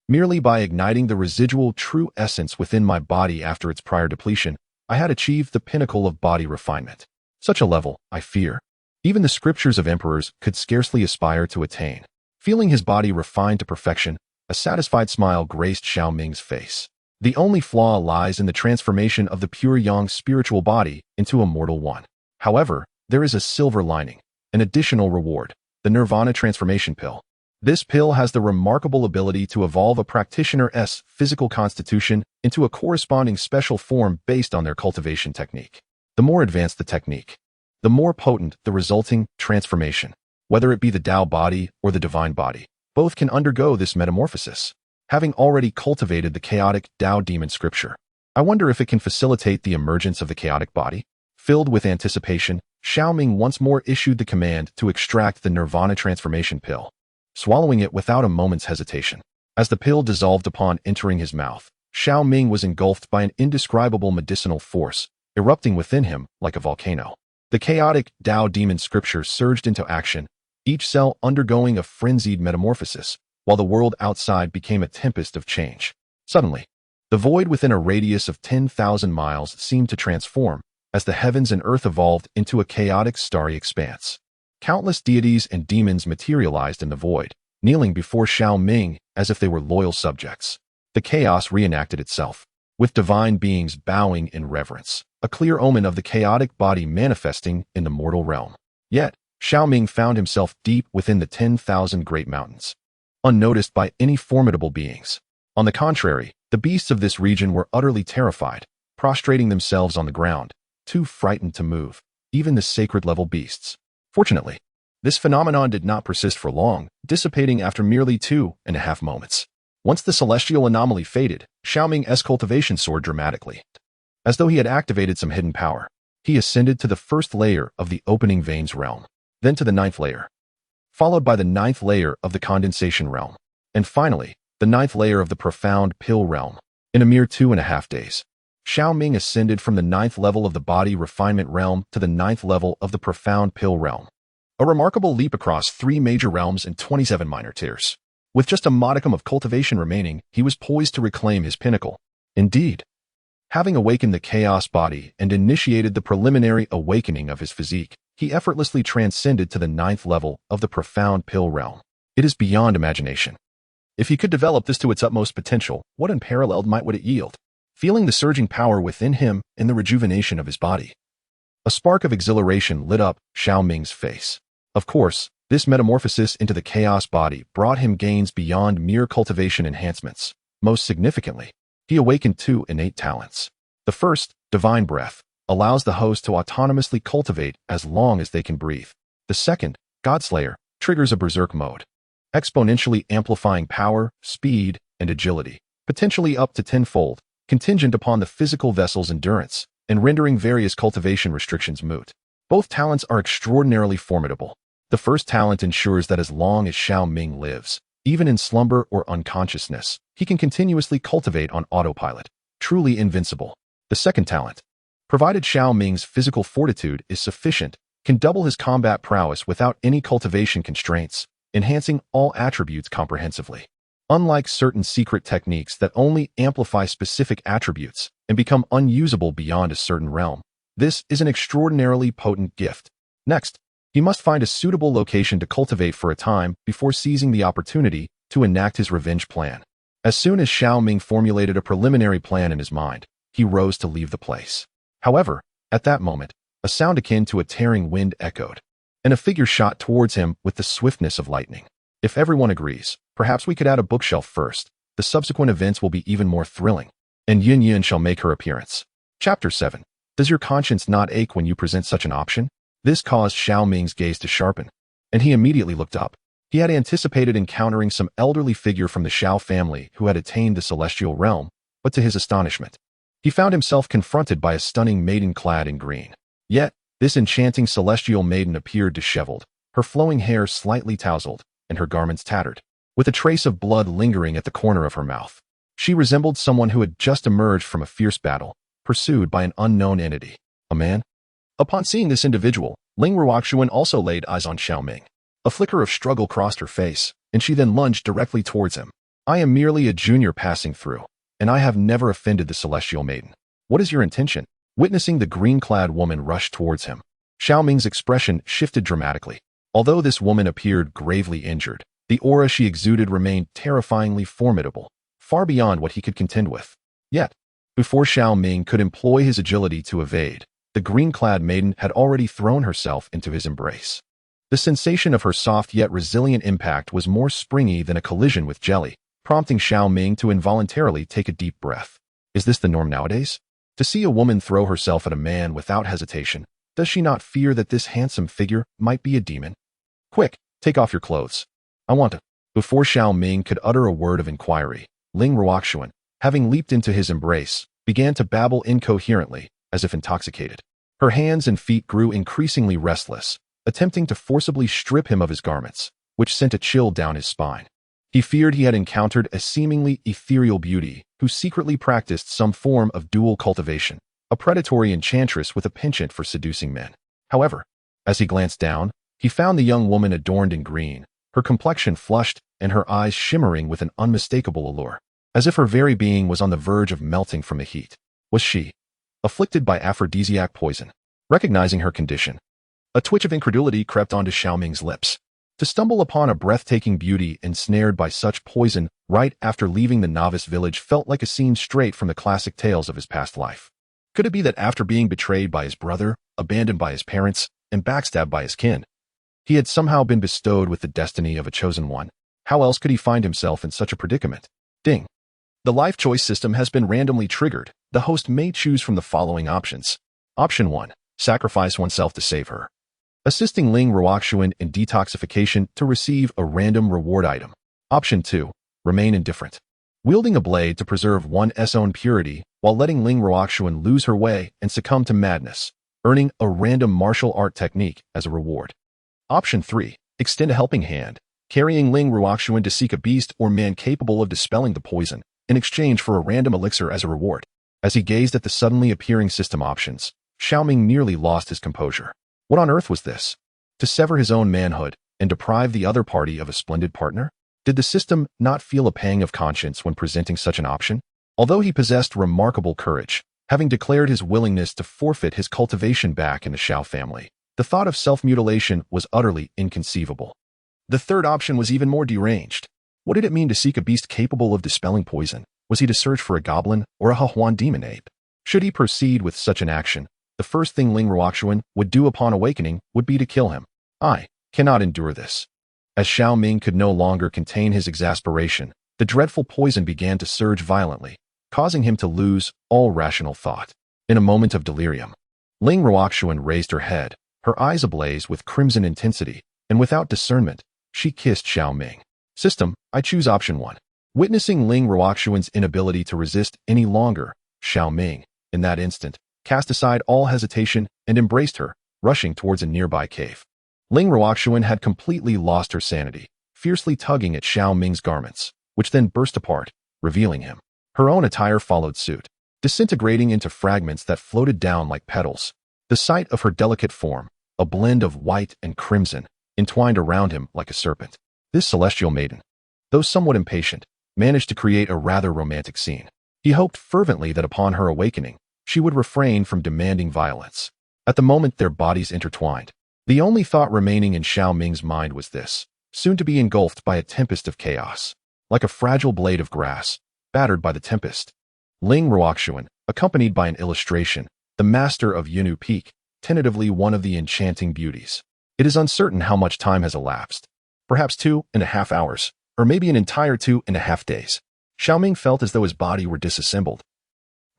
Merely by igniting the residual true essence within my body after its prior depletion, I had achieved the pinnacle of body refinement. Such a level, I fear, even the scriptures of emperors could scarcely aspire to attain. Feeling his body refined to perfection, a satisfied smile graced Xiao Ming's face. The only flaw lies in the transformation of the pure yang spiritual body into a mortal one. However, there is a silver lining, an additional reward, the Nirvana transformation pill. This pill has the remarkable ability to evolve a practitioner's physical constitution into a corresponding special form based on their cultivation technique. The more advanced the technique, the more potent the resulting transformation. Whether it be the Tao body or the divine body, both can undergo this metamorphosis. Having already cultivated the chaotic Tao demon scripture, I wonder if it can facilitate the emergence of the chaotic body. Filled with anticipation, Xiao Ming once more issued the command to extract the Nirvana transformation pill, swallowing it without a moment's hesitation. As the pill dissolved upon entering his mouth, Xiao Ming was engulfed by an indescribable medicinal force, erupting within him like a volcano. The chaotic Tao demon scripture surged into action, each cell undergoing a frenzied metamorphosis, while the world outside became a tempest of change. Suddenly, the void within a radius of 10,000 miles seemed to transform, as the heavens and earth evolved into a chaotic starry expanse. Countless deities and demons materialized in the void, kneeling before Xiao Ming as if they were loyal subjects. The chaos reenacted itself, with divine beings bowing in reverence, a clear omen of the chaotic body manifesting in the mortal realm. Yet, Xiao Ming found himself deep within the 10,000 great mountains, unnoticed by any formidable beings. On the contrary, the beasts of this region were utterly terrified, prostrating themselves on the ground, too frightened to move, even the sacred-level beasts. Fortunately, this phenomenon did not persist for long, dissipating after merely 2.5 moments. Once the celestial anomaly faded, Xiao Ming's cultivation soared dramatically. As though he had activated some hidden power, he ascended to the first layer of the opening veins realm, then to the 9th layer, followed by the 9th layer of the condensation realm, and finally, the 9th layer of the profound pill realm. In a mere 2.5 days, Xiao Ming ascended from the 9th level of the body refinement realm to the 9th level of the profound pill realm. A remarkable leap across 3 major realms and 27 minor tiers. With just a modicum of cultivation remaining, he was poised to reclaim his pinnacle. Indeed, having awakened the chaos body and initiated the preliminary awakening of his physique, he effortlessly transcended to the 9th level of the profound pill realm. It is beyond imagination. If he could develop this to its utmost potential, what unparalleled might would it yield? Feeling the surging power within him and the rejuvenation of his body, a spark of exhilaration lit up Xiao Ming's face. Of course, this metamorphosis into the chaos body brought him gains beyond mere cultivation enhancements. Most significantly, he awakened 2 innate talents. The first, divine breath, allows the host to autonomously cultivate as long as they can breathe. The second, Godslayer, triggers a berserk mode, exponentially amplifying power, speed, and agility, potentially up to 10-fold, contingent upon the physical vessel's endurance, and rendering various cultivation restrictions moot. Both talents are extraordinarily formidable. The first talent ensures that as long as Xiao Ming lives, even in slumber or unconsciousness, he can continuously cultivate on autopilot, truly invincible. The second talent, provided Xiao Ming's physical fortitude is sufficient, can double his combat prowess without any cultivation constraints, enhancing all attributes comprehensively. Unlike certain secret techniques that only amplify specific attributes and become unusable beyond a certain realm, this is an extraordinarily potent gift. Next, he must find a suitable location to cultivate for a time before seizing the opportunity to enact his revenge plan. As soon as Xiao Ming formulated a preliminary plan in his mind, he rose to leave the place. However, at that moment, A sound akin to a tearing wind echoed, and a figure shot towards him with the swiftness of lightning. If everyone agrees, perhaps we could add a bookshelf first. The subsequent events will be even more thrilling, and Yin Yin shall make her appearance. Chapter 7. Does your conscience not ache when you present such an option? This caused Xiao Ming's gaze to sharpen, and he immediately looked up. He had anticipated encountering some elderly figure from the Xiao family who had attained the celestial realm, but to his astonishment, he found himself confronted by a stunning maiden clad in green. Yet, this enchanting celestial maiden appeared disheveled, her flowing hair slightly tousled, and her garments tattered, with a trace of blood lingering at the corner of her mouth. She resembled someone who had just emerged from a fierce battle, pursued by an unknown entity. A man? Upon seeing this individual, Ling Ruoxuan also laid eyes on Xiao Ming. A flicker of struggle crossed her face, and she then lunged directly towards him. I am merely a junior passing through, and I have never offended the celestial maiden. What is your intention? Witnessing the green-clad woman rush towards him, Xiao Ming's expression shifted dramatically. Although this woman appeared gravely injured, the aura she exuded remained terrifyingly formidable, far beyond what he could contend with. Yet, before Xiao Ming could employ his agility to evade, the green-clad maiden had already thrown herself into his embrace. The sensation of her soft yet resilient impact was more springy than a collision with jelly, prompting Xiao Ming to involuntarily take a deep breath. Is this the norm nowadays? To see a woman throw herself at a man without hesitation, does she not fear that this handsome figure might be a demon? Quick, take off your clothes. I want to. Before Xiao Ming could utter a word of inquiry, Ling Ruoxuan, having leaped into his embrace, began to babble incoherently, as if intoxicated. Her hands and feet grew increasingly restless, attempting to forcibly strip him of his garments, which sent a chill down his spine. He feared he had encountered a seemingly ethereal beauty who secretly practiced some form of duel cultivation, a predatory enchantress with a penchant for seducing men. However, as he glanced down, he found the young woman adorned in green, her complexion flushed and her eyes shimmering with an unmistakable allure, as if her very being was on the verge of melting from the heat. Was she afflicted by aphrodisiac poison? Recognizing her condition, a twitch of incredulity crept onto Xiao Ming's lips. To stumble upon a breathtaking beauty ensnared by such poison right after leaving the novice village felt like a scene straight from the classic tales of his past life. Could it be that after being betrayed by his brother, abandoned by his parents, and backstabbed by his kin, he had somehow been bestowed with the destiny of a chosen one? How else could he find himself in such a predicament? Ding. The life choice system has been randomly triggered. The host may choose from the following options. Option 1. Sacrifice oneself to save her, assisting Ling Ruoxuan in detoxification to receive a random reward item. Option 2. Remain indifferent, wielding a blade to preserve one's own purity while letting Ling Ruoxuan lose her way and succumb to madness, earning a random martial art technique as a reward. Option 3. Extend a helping hand, carrying Ling Ruoxuan to seek a beast or man capable of dispelling the poison in exchange for a random elixir as a reward. As he gazed at the suddenly appearing system options, Xiao Ming nearly lost his composure. What on earth was this? To sever his own manhood and deprive the other party of a splendid partner? Did the system not feel a pang of conscience when presenting such an option? Although he possessed remarkable courage, having declared his willingness to forfeit his cultivation back in the Xiao family, the thought of self-mutilation was utterly inconceivable. The third option was even more deranged. What did it mean to seek a beast capable of dispelling poison? Was he to search for a goblin or a Hahuan demon ape? Should he proceed with such an action, the first thing Ling Ruoxuan would do upon awakening would be to kill him. I cannot endure this. As Xiao Ming could no longer contain his exasperation, the dreadful poison began to surge violently, causing him to lose all rational thought. In a moment of delirium, Ling Ruoxuan raised her head, her eyes ablaze with crimson intensity, and without discernment, she kissed Xiao Ming. System, I choose option 1. Witnessing Ling Ruoxuan's inability to resist any longer, Xiao Ming, in that instant, cast aside all hesitation and embraced her, rushing towards a nearby cave. Ling Ruoxuan had completely lost her sanity, fiercely tugging at Xiao Ming's garments, which then burst apart, revealing him. Her own attire followed suit, disintegrating into fragments that floated down like petals. The sight of her delicate form, a blend of white and crimson, entwined around him like a serpent. This celestial maiden, though somewhat impatient, managed to create a rather romantic scene. He hoped fervently that upon her awakening, she would refrain from demanding violence. At the moment their bodies intertwined, the only thought remaining in Xiao Ming's mind was this, soon to be engulfed by a tempest of chaos. Like a fragile blade of grass, battered by the tempest, Ling Ruoxuan, accompanied by an illustration, the master of Yunnu Peak, tentatively one of the enchanting beauties. It is uncertain how much time has elapsed. Perhaps 2.5 hours, or maybe an entire 2.5 days. Xiao Ming felt as though his body were disassembled,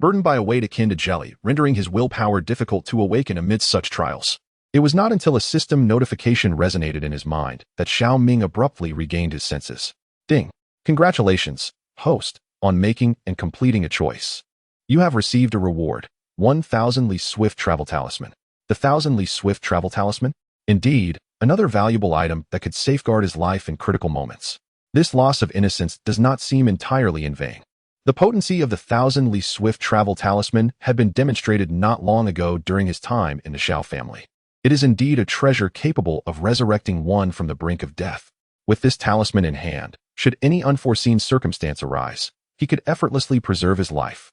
burdened by a weight akin to jelly, rendering his willpower difficult to awaken amidst such trials. It was not until a system notification resonated in his mind that Xiao Ming abruptly regained his senses. Ding! Congratulations, host, on making and completing a choice. You have received a reward, 1,000 Li Swift Travel Talisman. The 1,000 Li Swift Travel Talisman? Indeed, another valuable item that could safeguard his life in critical moments. This loss of innocence does not seem entirely in vain. The potency of the 1,000 Li Swift Travel Talisman had been demonstrated not long ago during his time in the Xiao family. It is indeed a treasure capable of resurrecting one from the brink of death. With this talisman in hand, should any unforeseen circumstance arise, he could effortlessly preserve his life.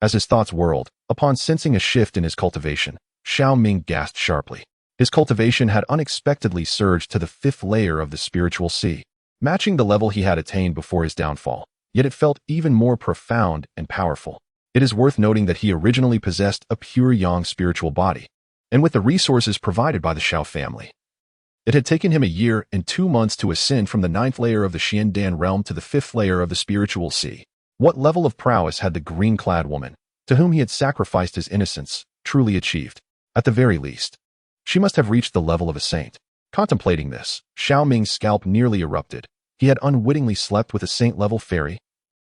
As his thoughts whirled, upon sensing a shift in his cultivation, Xiao Ming gasped sharply. His cultivation had unexpectedly surged to the 5th layer of the spiritual sea, matching the level he had attained before his downfall, yet it felt even more profound and powerful. It is worth noting that he originally possessed a pure yang spiritual body, and with the resources provided by the Xiao family, it had taken him a year and 2 months to ascend from the 9th layer of the Xiandan realm to the 5th layer of the spiritual sea. What level of prowess had the green-clad woman, to whom he had sacrificed his innocence, truly achieved? At the very least, she must have reached the level of a saint. Contemplating this, Xiao Ming's scalp nearly erupted. He had unwittingly slept with a saint-level fairy.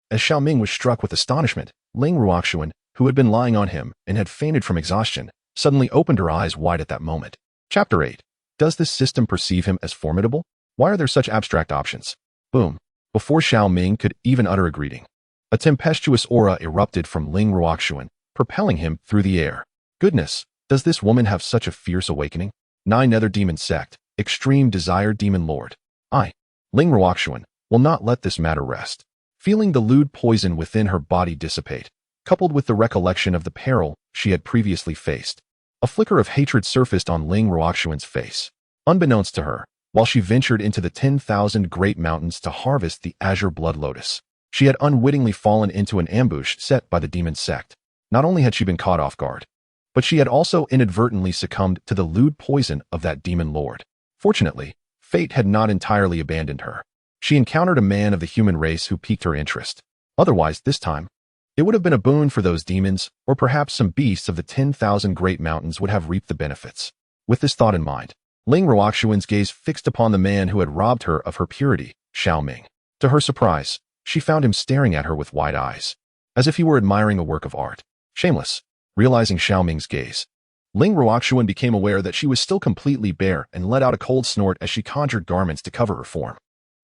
As Xiao Ming was struck with astonishment, Ling Ruoxuan, who had been lying on him and had fainted from exhaustion, suddenly opened her eyes wide at that moment. Chapter 8. Does this system perceive him as formidable? Why are there such abstract options? Boom. Before Xiao Ming could even utter a greeting, a tempestuous aura erupted from Ling Ruoxuan, propelling him through the air. Goodness, does this woman have such a fierce awakening? 9 Nether Demon Sect, Extreme Desire Demon Lord. I, Ling Ruoxuan, will not let this matter rest. Feeling the lewd poison within her body dissipate, coupled with the recollection of the peril she had previously faced, a flicker of hatred surfaced on Ling Ruoxuan's face. Unbeknownst to her, while she ventured into the 10,000 Great Mountains to harvest the Azure Blood Lotus, she had unwittingly fallen into an ambush set by the demon sect. Not only had she been caught off guard, but she had also inadvertently succumbed to the lewd poison of that demon lord. Fortunately, fate had not entirely abandoned her. She encountered a man of the human race who piqued her interest. Otherwise, this time, it would have been a boon for those demons, or perhaps some beasts of the 10,000 Great Mountains would have reaped the benefits. With this thought in mind, Ling Ruoxuan's gaze fixed upon the man who had robbed her of her purity, Xiao Ming. To her surprise, she found him staring at her with wide eyes, as if he were admiring a work of art. Shameless. Realizing Xiao Ming's gaze, Ling Ruoxuan became aware that she was still completely bare and let out a cold snort as she conjured garments to cover her form.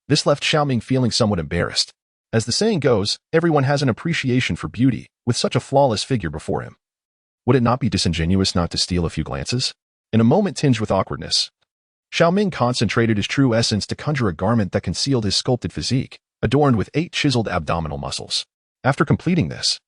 This left Xiao Ming feeling somewhat embarrassed. As the saying goes, everyone has an appreciation for beauty with such a flawless figure before him. Would it not be disingenuous not to steal a few glances? In a moment tinged with awkwardness, Xiao Ming concentrated his true essence to conjure a garment that concealed his sculpted physique, adorned with 8 chiseled abdominal muscles. After completing this,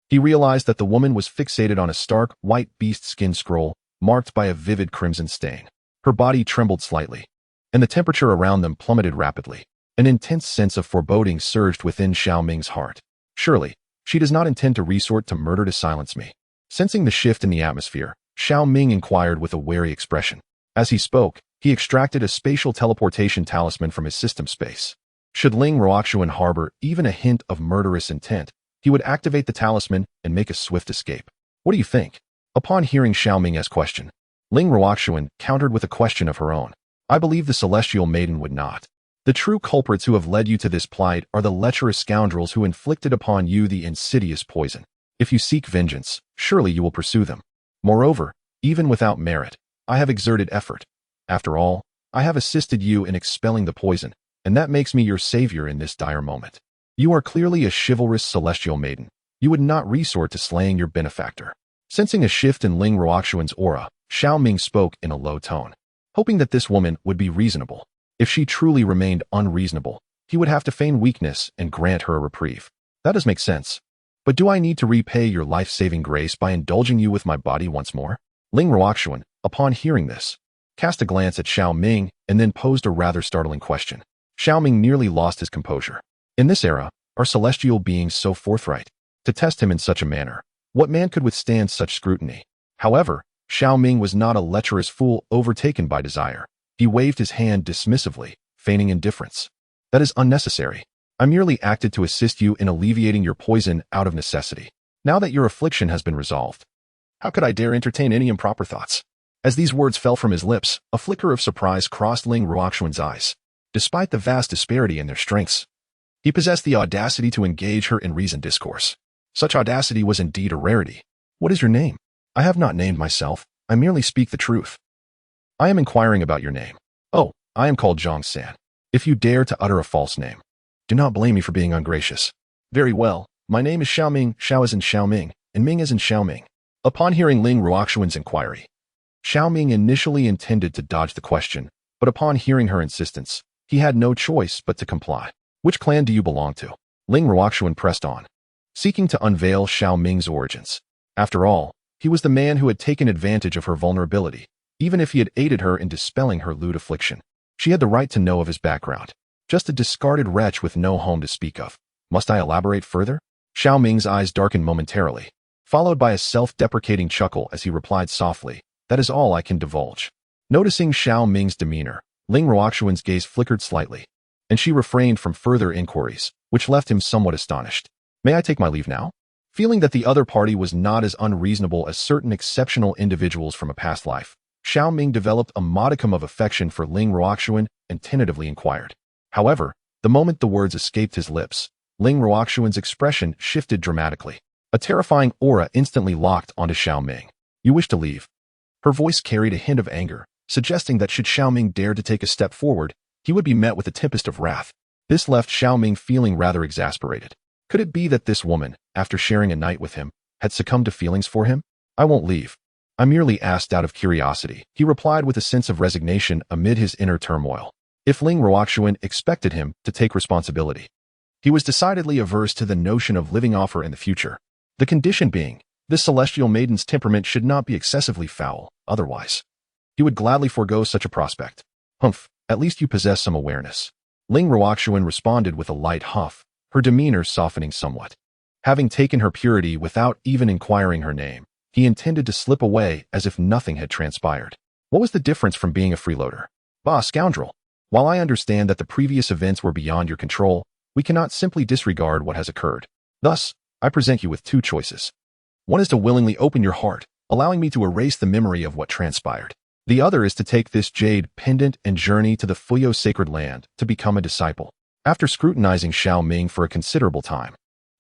he realized that the woman was fixated on a stark, white beast skin scroll, marked by a vivid crimson stain. Her body trembled slightly, and the temperature around them plummeted rapidly. An intense sense of foreboding surged within Xiao Ming's heart. Surely, she does not intend to resort to murder to silence me. Sensing the shift in the atmosphere, Xiao Ming inquired with a wary expression. As he spoke, he extracted a spatial teleportation talisman from his system space. Should Ling Ruoxuan harbor even a hint of murderous intent, he would activate the talisman and make a swift escape. What do you think? Upon hearing Xiao Ming's question, Ling Ruoxuan countered with a question of her own. I believe the celestial maiden would not. The true culprits who have led you to this plight are the lecherous scoundrels who inflicted upon you the insidious poison. If you seek vengeance, surely you will pursue them. Moreover, even without merit, I have exerted effort. After all, I have assisted you in expelling the poison, and that makes me your savior in this dire moment. You are clearly a chivalrous celestial maiden. You would not resort to slaying your benefactor. Sensing a shift in Ling Ruoxuan's aura, Xiao Ming spoke in a low tone, hoping that this woman would be reasonable. If she truly remained unreasonable, he would have to feign weakness and grant her a reprieve. That does make sense. But do I need to repay your life-saving grace by indulging you with my body once more? Ling Ruoxuan, upon hearing this, cast a glance at Xiao Ming and then posed a rather startling question. Xiao Ming nearly lost his composure. In this era, are celestial beings so forthright? To test him in such a manner, what man could withstand such scrutiny? However, Xiao Ming was not a lecherous fool overtaken by desire. He waved his hand dismissively, feigning indifference. That is unnecessary. I merely acted to assist you in alleviating your poison out of necessity. Now that your affliction has been resolved, how could I dare entertain any improper thoughts? As these words fell from his lips, a flicker of surprise crossed Ling Ruoxuan's eyes. Despite the vast disparity in their strengths, he possessed the audacity to engage her in reasoned discourse. Such audacity was indeed a rarity. What is your name? I have not named myself. I merely speak the truth. I am inquiring about your name. Oh, I am called Zhang San. If you dare to utter a false name, do not blame me for being ungracious. Very well. My name is Xiao Ming. Xiao as in Xiao Ming, and Ming as in Xiao Ming. Upon hearing Ling Ruoxuan's inquiry, Xiao Ming initially intended to dodge the question, but upon hearing her insistence, he had no choice but to comply. Which clan do you belong to? Ling Ruoxuan pressed on, seeking to unveil Xiao Ming's origins. After all, he was the man who had taken advantage of her vulnerability, even if he had aided her in dispelling her lewd affliction. She had the right to know of his background. Just a discarded wretch with no home to speak of. Must I elaborate further? Xiao Ming's eyes darkened momentarily, followed by a self-deprecating chuckle as he replied softly, that is all I can divulge. Noticing Xiao Ming's demeanor, Ling Ruoxuan's gaze flickered slightly, and she refrained from further inquiries, which left him somewhat astonished. May I take my leave now? Feeling that the other party was not as unreasonable as certain exceptional individuals from a past life, Xiao Ming developed a modicum of affection for Ling Ruoxuan and tentatively inquired. However, the moment the words escaped his lips, Ling Ruoxuan's expression shifted dramatically. A terrifying aura instantly locked onto Xiao Ming. You wish to leave? Her voice carried a hint of anger, suggesting that should Xiao Ming dare to take a step forward, he would be met with a tempest of wrath. This left Xiao Ming feeling rather exasperated. Could it be that this woman, after sharing a night with him, had succumbed to feelings for him? I won't leave. I merely asked out of curiosity, he replied with a sense of resignation amid his inner turmoil. If Ling Ruoxuan expected him to take responsibility, he was decidedly averse to the notion of living off her in the future. The condition being, this celestial maiden's temperament should not be excessively foul, otherwise he would gladly forego such a prospect. Humph, at least you possess some awareness. Ling Ruoxuan responded with a light huff, her demeanor softening somewhat. Having taken her purity without even inquiring her name, he intended to slip away as if nothing had transpired. What was the difference from being a freeloader? Bah, scoundrel! While I understand that the previous events were beyond your control, we cannot simply disregard what has occurred. Thus, I present you with two choices. One is to willingly open your heart, allowing me to erase the memory of what transpired. The other is to take this jade pendant and journey to the Fuyo sacred land to become a disciple. After scrutinizing Xiao Ming for a considerable time,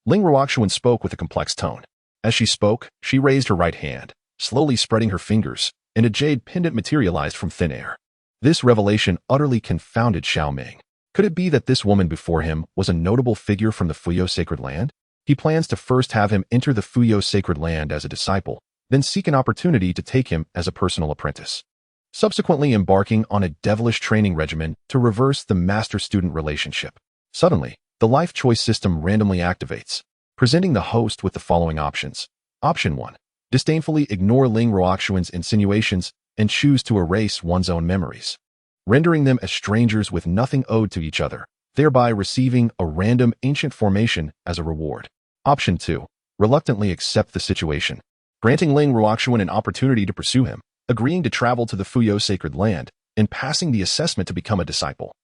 Ling Ruoxuan spoke with a complex tone. As she spoke, she raised her right hand, slowly spreading her fingers, and a jade pendant materialized from thin air. This revelation utterly confounded Xiao Ming. Could it be that this woman before him was a notable figure from the Fuyo sacred land? He plans to first have him enter the Fuyo sacred land as a disciple, then seek an opportunity to take him as a personal apprentice, subsequently embarking on a devilish training regimen to reverse the master-student relationship. Suddenly, the life choice system randomly activates, presenting the host with the following options. Option 1. Disdainfully ignore Ling Ruoxuan's insinuations and choose to erase one's own memories, rendering them as strangers with nothing owed to each other, thereby receiving a random ancient formation as a reward. Option 2. Reluctantly accept the situation, granting Ling Ruoxuan an opportunity to pursue him, agreeing to travel to the Fuyo sacred land, and passing the assessment to become a disciple,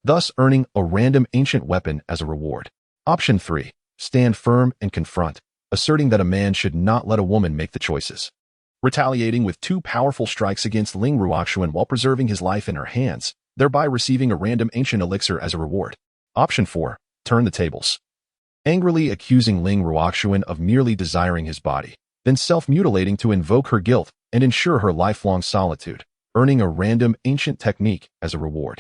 thus earning a random ancient weapon as a reward. Option 3. Stand firm and confront, asserting that a man should not let a woman make the choices, retaliating with 2 powerful strikes against Ling Ruoxuan while preserving his life in her hands, thereby receiving a random ancient elixir as a reward. Option 4. Turn the tables, angrily accusing Ling Ruoxuan of merely desiring his body, then self-mutilating to invoke her guilt and ensure her lifelong solitude, earning a random ancient technique as a reward.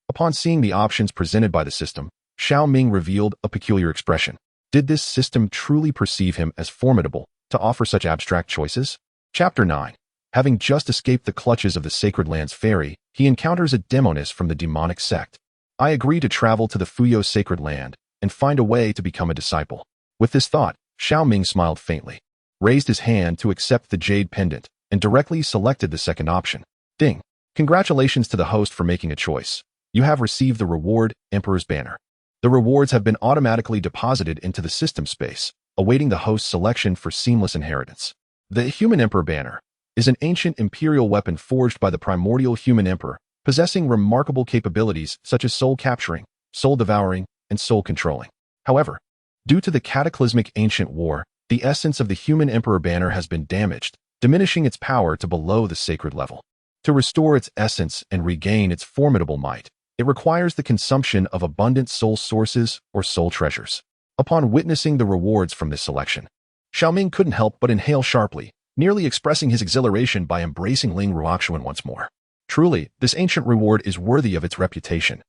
Upon seeing the options presented by the system, Xiao Ming revealed a peculiar expression. Did this system truly perceive him as formidable to offer such abstract choices? Chapter 9. Having just escaped the clutches of the Sacred Land's fairy, he encounters a demoness from the demonic sect. I agree to travel to the Fuyo sacred land and find a way to become a disciple. With this thought, Xiao Ming smiled faintly, raised his hand to accept the jade pendant, and directly selected the second option. Ding! Congratulations to the host for making a choice. You have received the reward, Emperor's Banner. The rewards have been automatically deposited into the system space, awaiting the host's selection for seamless inheritance. The Human Emperor Banner. is an ancient imperial weapon forged by the primordial human emperor, possessing remarkable capabilities such as soul-capturing, soul-devouring, and soul-controlling. However, due to the cataclysmic ancient war, the essence of the human emperor banner has been damaged, diminishing its power to below the sacred level. To restore its essence and regain its formidable might, it requires the consumption of abundant soul sources or soul treasures. Upon witnessing the rewards from this selection, Xiao Ming couldn't help but inhale sharply, nearly expressing his exhilaration by embracing Ling Ruoxuan once more. Truly, this ancient reward is worthy of its reputation,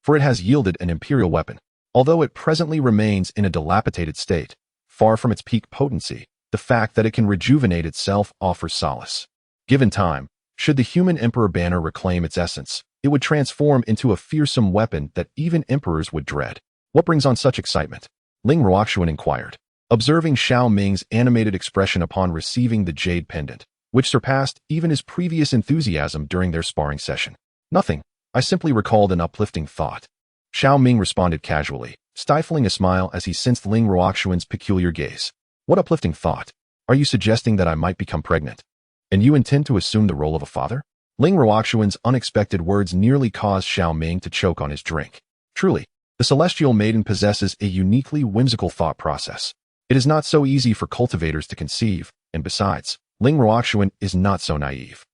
for it has yielded an imperial weapon. Although it presently remains in a dilapidated state, far from its peak potency, the fact that it can rejuvenate itself offers solace. Given time, should the human emperor banner reclaim its essence, it would transform into a fearsome weapon that even emperors would dread. What brings on such excitement? Ling Ruoxuan inquired, observing Xiao Ming's animated expression upon receiving the jade pendant, which surpassed even his previous enthusiasm during their sparring session. Nothing. I simply recalled an uplifting thought. Xiao Ming responded casually, stifling a smile as he sensed Ling Ruoxuan's peculiar gaze. What uplifting thought? Are you suggesting that I might become pregnant? And you intend to assume the role of a father? Ling Ruoxuan's unexpected words nearly caused Xiao Ming to choke on his drink. Truly, the celestial maiden possesses a uniquely whimsical thought process. It is not so easy for cultivators to conceive, and besides, Ling Ruoxuan is not so naive.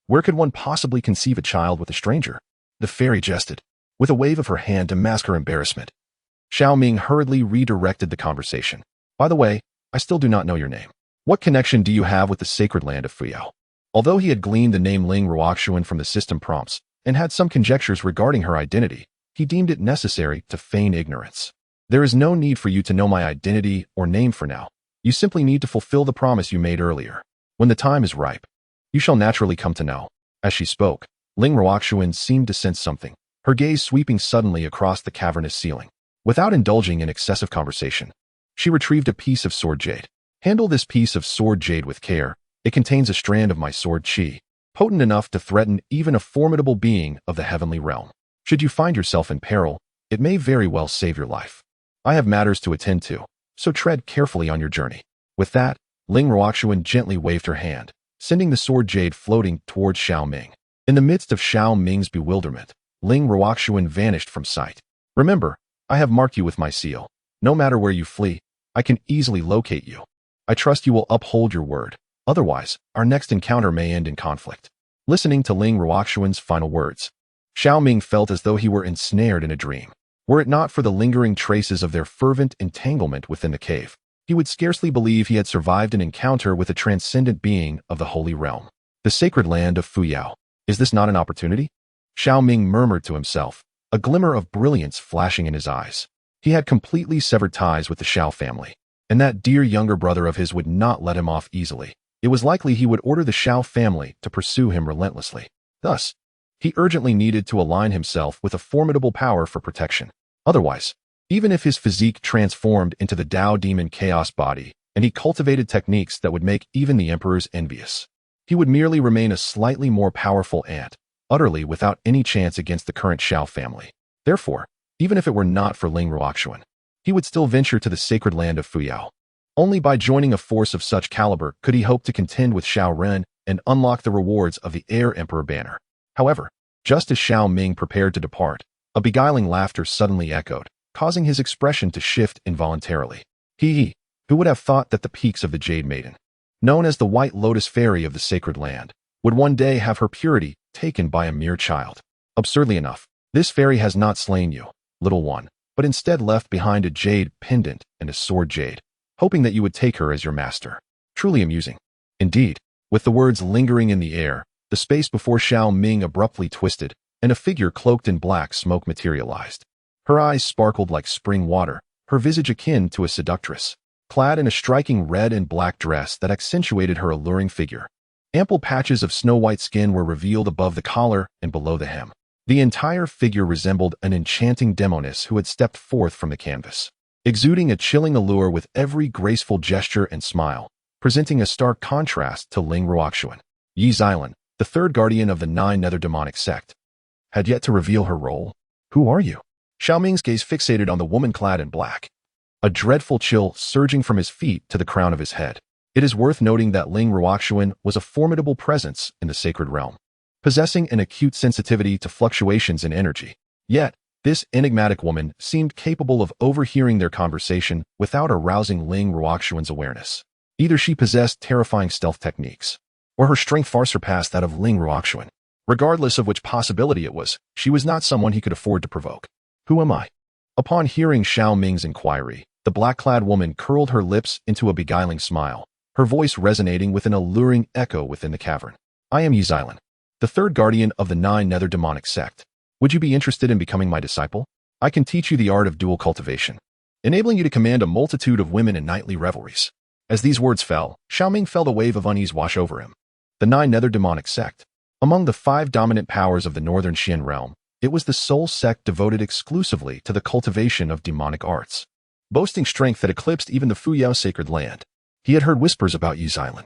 Where could one possibly conceive a child with a stranger? The fairy jested, with a wave of her hand to mask her embarrassment. Xiao Ming hurriedly redirected the conversation. By the way, I still do not know your name. What connection do you have with the sacred land of Fuyao? Although he had gleaned the name Ling Ruoxuan from the system prompts and had some conjectures regarding her identity, he deemed it necessary to feign ignorance. There is no need for you to know my identity or name for now. You simply need to fulfill the promise you made earlier. When the time is ripe, you shall naturally come to know. As she spoke, Ling Ruoxuan seemed to sense something, her gaze sweeping suddenly across the cavernous ceiling. Without indulging in excessive conversation, she retrieved a piece of sword jade. Handle this piece of sword jade with care. It contains a strand of my sword qi, potent enough to threaten even a formidable being of the heavenly realm. Should you find yourself in peril, it may very well save your life. I have matters to attend to, so tread carefully on your journey. With that, Ling Ruoxuan gently waved her hand, sending the sword jade floating towards Xiao Ming. In the midst of Xiao Ming's bewilderment, Ling Ruoxuan vanished from sight. Remember, I have marked you with my seal. No matter where you flee, I can easily locate you. I trust you will uphold your word. Otherwise, our next encounter may end in conflict. Listening to Ling Ruoxuan's final words, Xiao Ming felt as though he were ensnared in a dream. Were it not for the lingering traces of their fervent entanglement within the cave, he would scarcely believe he had survived an encounter with a transcendent being of the holy realm. The sacred land of Fuyao. Is this not an opportunity? Xiao Ming murmured to himself, a glimmer of brilliance flashing in his eyes. He had completely severed ties with the Xiao family, and that dear younger brother of his would not let him off easily. It was likely he would order the Xiao family to pursue him relentlessly. Thus, he urgently needed to align himself with a formidable power for protection. Otherwise, even if his physique transformed into the Tao demon chaos body, and he cultivated techniques that would make even the emperors envious, he would merely remain a slightly more powerful ant, utterly without any chance against the current Xiao family. Therefore, even if it were not for Ling Ruoxuan, he would still venture to the sacred land of Fuyao. Only by joining a force of such caliber could he hope to contend with Xiao Ren and unlock the rewards of the heir emperor banner. However, just as Xiao Ming prepared to depart, a beguiling laughter suddenly echoed, causing his expression to shift involuntarily. He, who would have thought that the peaks of the Jade Maiden, known as the White Lotus Fairy of the sacred land, would one day have her purity taken by a mere child. Absurdly enough, this fairy has not slain you, little one, but instead left behind a jade pendant and a sword jade, hoping that you would take her as your master. Truly amusing. Indeed, with the words lingering in the air, the space before Xiao Ming abruptly twisted, and a figure cloaked in black smoke materialized. Her eyes sparkled like spring water, her visage akin to a seductress, clad in a striking red and black dress that accentuated her alluring figure. Ample patches of snow-white skin were revealed above the collar and below the hem. The entire figure resembled an enchanting demoness who had stepped forth from the canvas, exuding a chilling allure with every graceful gesture and smile, presenting a stark contrast to Ling Ruoxuan. Yi Xilan, the third guardian of the 9 nether demonic sect, had yet to reveal her role. Who are you? Xiao Ming's gaze fixated on the woman clad in black, a dreadful chill surging from his feet to the crown of his head. It is worth noting that Ling Ruoxuan was a formidable presence in the sacred realm, possessing an acute sensitivity to fluctuations in energy. Yet, this enigmatic woman seemed capable of overhearing their conversation without arousing Ling Ruoxuan's awareness. Either she possessed terrifying stealth techniques, or her strength far surpassed that of Ling Ruoxuan. Regardless of which possibility it was, she was not someone he could afford to provoke. Who am I? Upon hearing Xiao Ming's inquiry, the black-clad woman curled her lips into a beguiling smile, her voice resonating with an alluring echo within the cavern. I am Yixilan, the third guardian of the 9 nether demonic sect. Would you be interested in becoming my disciple? I can teach you the art of duel cultivation, enabling you to command a multitude of women in nightly revelries. As these words fell, Xiao Ming felt a wave of unease wash over him. The 9 nether demonic sect. Among the 5 dominant powers of the northern Xian realm, it was the sole sect devoted exclusively to the cultivation of demonic arts, boasting strength that eclipsed even the Fuyao sacred land. He had heard whispers about Yixilan.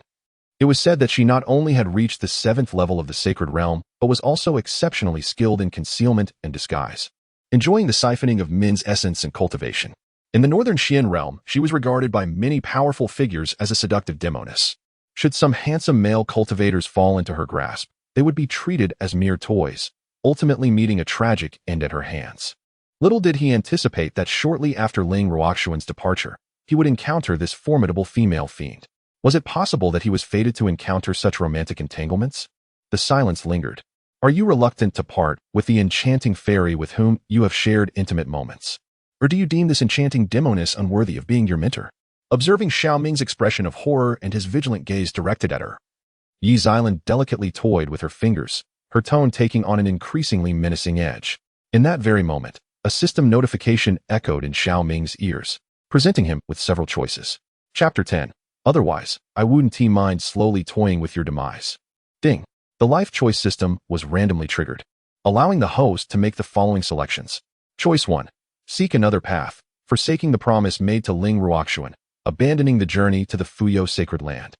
It was said that she not only had reached the 7th level of the sacred realm, but was also exceptionally skilled in concealment and disguise, enjoying the siphoning of Min's essence and cultivation. In the northern Xian realm, she was regarded by many powerful figures as a seductive demoness. Should some handsome male cultivators fall into her grasp, they would be treated as mere toys, ultimately meeting a tragic end at her hands. Little did he anticipate that shortly after Ling Ruoxuan's departure, he would encounter this formidable female fiend. Was it possible that he was fated to encounter such romantic entanglements? The silence lingered. Are you reluctant to part with the enchanting fairy with whom you have shared intimate moments? Or do you deem this enchanting demoness unworthy of being your mentor? Observing Xiao Ming's expression of horror and his vigilant gaze directed at her, Yixilan delicately toyed with her fingers, her tone taking on an increasingly menacing edge. In that very moment, a system notification echoed in Xiao Ming's ears, presenting him with several choices. Chapter 10. Otherwise, I wouldn't mind slowly toying with your demise. Ding. The life choice system was randomly triggered, allowing the host to make the following selections. Choice 1. Seek another path, forsaking the promise made to Ling Ruoxuan, abandoning the journey to the Fuyao sacred land,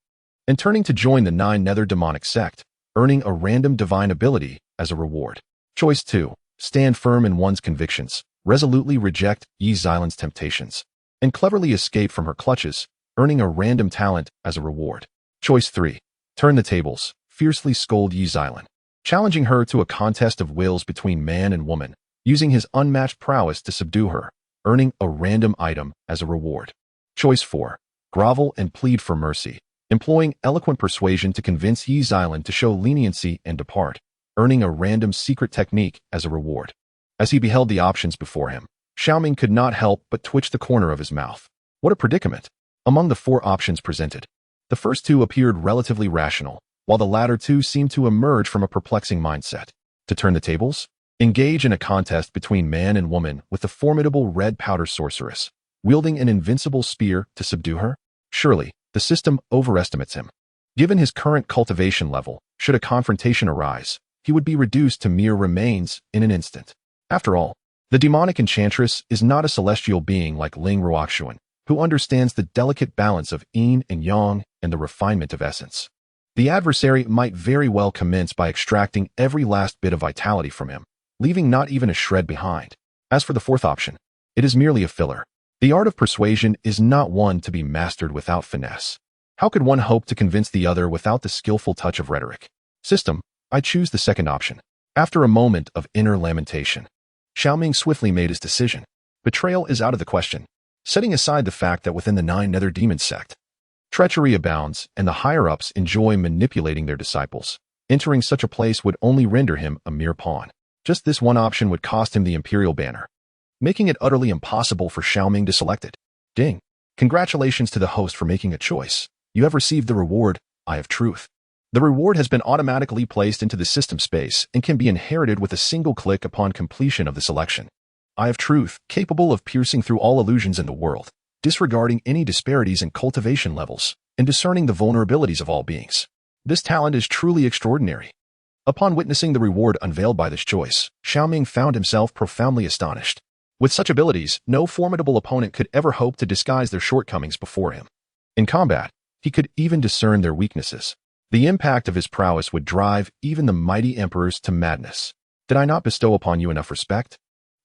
and turning to join the 9 nether demonic sect, earning a random divine ability as a reward. Choice 2. Stand firm in one's convictions, resolutely reject Yixilan's temptations, and cleverly escape from her clutches, earning a random talent as a reward. Choice 3. Turn the tables, fiercely scold Yixilan, challenging her to a contest of wills between man and woman, using his unmatched prowess to subdue her, earning a random item as a reward. Choice 4. Grovel and plead for mercy, employing eloquent persuasion to convince Yixilan to show leniency and depart, earning a random secret technique as a reward. As he beheld the options before him, Xiao Ming could not help but twitch the corner of his mouth. What a predicament! Among the 4 options presented, the first 2 appeared relatively rational, while the latter 2 seemed to emerge from a perplexing mindset. To turn the tables? Engage in a contest between man and woman with the formidable red powder sorceress, wielding an invincible spear to subdue her? Surely, the system overestimates him. Given his current cultivation level, should a confrontation arise, he would be reduced to mere remains in an instant. After all, the demonic enchantress is not a celestial being like Ling Ruoxuan, who understands the delicate balance of yin and yang and the refinement of essence. The adversary might very well commence by extracting every last bit of vitality from him, leaving not even a shred behind. As for the 4th option, it is merely a filler. The art of persuasion is not one to be mastered without finesse. How could one hope to convince the other without the skillful touch of rhetoric? System, I choose the 2nd option. After a moment of inner lamentation, Xiao Ming swiftly made his decision. Betrayal is out of the question. Setting aside the fact that within the 9 nether demon sect, treachery abounds and the higher-ups enjoy manipulating their disciples, entering such a place would only render him a mere pawn. Just this one option would cost him the imperial banner, making it utterly impossible for Xiao Ming to select it. Ding. Congratulations to the host for making a choice. You have received the reward, Eye of Truth. The reward has been automatically placed into the system space and can be inherited with a single click upon completion of the selection. Eye of Truth, capable of piercing through all illusions in the world, disregarding any disparities in cultivation levels, and discerning the vulnerabilities of all beings. This talent is truly extraordinary. Upon witnessing the reward unveiled by this choice, Xiao Ming found himself profoundly astonished. With such abilities, no formidable opponent could ever hope to disguise their shortcomings before him. In combat, he could even discern their weaknesses. The impact of his prowess would drive even the mighty emperors to madness. Did I not bestow upon you enough respect?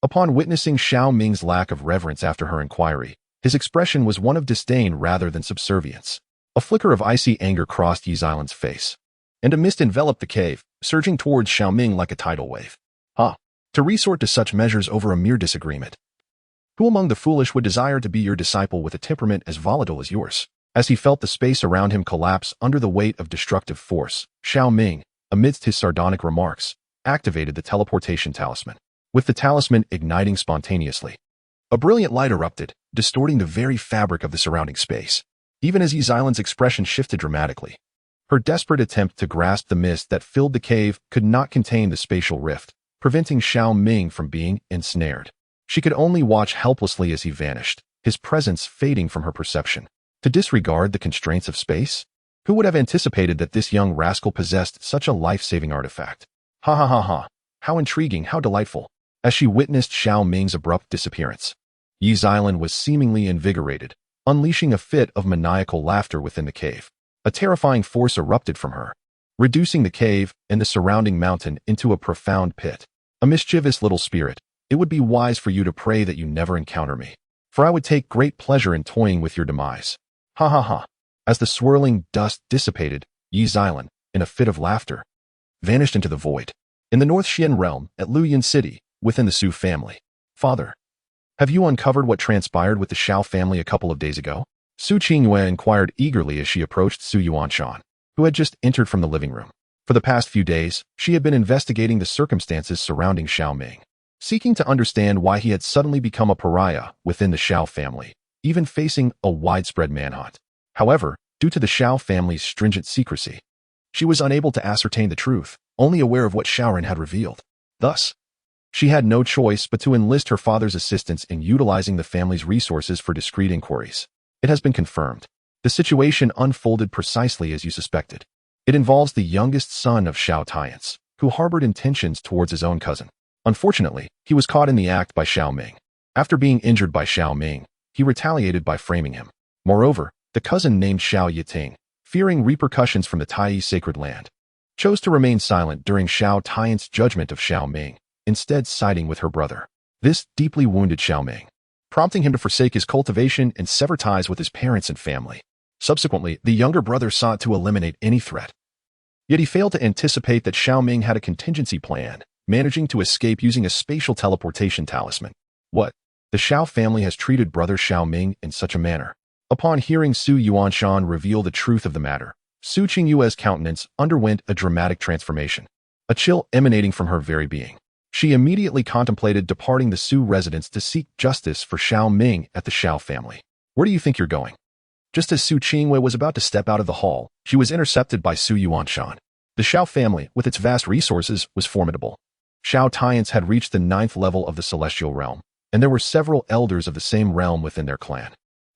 Upon witnessing Xiao Ming's lack of reverence after her inquiry, his expression was one of disdain rather than subservience. A flicker of icy anger crossed Yi Xiaolin's face, and a mist enveloped the cave, surging towards Xiao Ming like a tidal wave. To resort to such measures over a mere disagreement. Who among the foolish would desire to be your disciple with a temperament as volatile as yours? As he felt the space around him collapse under the weight of destructive force, Xiao Ming, amidst his sardonic remarks, activated the teleportation talisman, with the talisman igniting spontaneously. A brilliant light erupted, distorting the very fabric of the surrounding space. Even as Yi Xiaolin's expression shifted dramatically, her desperate attempt to grasp the mist that filled the cave could not contain the spatial rift, preventing Xiao Ming from being ensnared. She could only watch helplessly as he vanished, his presence fading from her perception. To disregard the constraints of space? Who would have anticipated that this young rascal possessed such a life-saving artifact? Ha ha ha ha. How intriguing, how delightful. As she witnessed Xiao Ming's abrupt disappearance, Yi Xiaolin was seemingly invigorated, unleashing a fit of maniacal laughter within the cave. A terrifying force erupted from her, reducing the cave and the surrounding mountain into a profound pit. A mischievous little spirit, it would be wise for you to pray that you never encounter me, for I would take great pleasure in toying with your demise. Ha ha ha. As the swirling dust dissipated, Yi Xiaolin, in a fit of laughter, vanished into the void. In the North Xian realm, at Luyan City, within the Su family. Father, have you uncovered what transpired with the Xiao family a couple of days ago? Su Qingyue inquired eagerly as she approached Su Yuanshan, who had just entered from the living room. For the past few days, she had been investigating the circumstances surrounding Xiao Ming, seeking to understand why he had suddenly become a pariah within the Xiao family, even facing a widespread manhunt. However, due to the Xiao family's stringent secrecy, she was unable to ascertain the truth, only aware of what Xiaoran had revealed. Thus, she had no choice but to enlist her father's assistance in utilizing the family's resources for discreet inquiries. It has been confirmed. The situation unfolded precisely as you suspected. It involves the youngest son of Xiao Tiance, who harbored intentions towards his own cousin. Unfortunately, he was caught in the act by Xiao Ming. After being injured by Xiao Ming, he retaliated by framing him. Moreover, the cousin named Xiao Yiting, fearing repercussions from the Tai sacred land, chose to remain silent during Xiao Tiance's judgment of Xiao Ming, instead siding with her brother. This deeply wounded Xiao Ming, prompting him to forsake his cultivation and sever ties with his parents and family. Subsequently, the younger brother sought to eliminate any threat. Yet he failed to anticipate that Xiao Ming had a contingency plan, managing to escape using a spatial teleportation talisman. What? The Xiao family has treated brother Xiao Ming in such a manner. Upon hearing Su Yuanshan reveal the truth of the matter, Su Qingyue's countenance underwent a dramatic transformation, a chill emanating from her very being. She immediately contemplated departing the Su residence to seek justice for Xiao Ming at the Xiao family. Where do you think you're going? Just as Su Qingyue was about to step out of the hall, she was intercepted by Su Yuanshan. The Xiao family, with its vast resources, was formidable. Xiao Tiance had reached the 9th level of the celestial realm, and there were several elders of the same realm within their clan.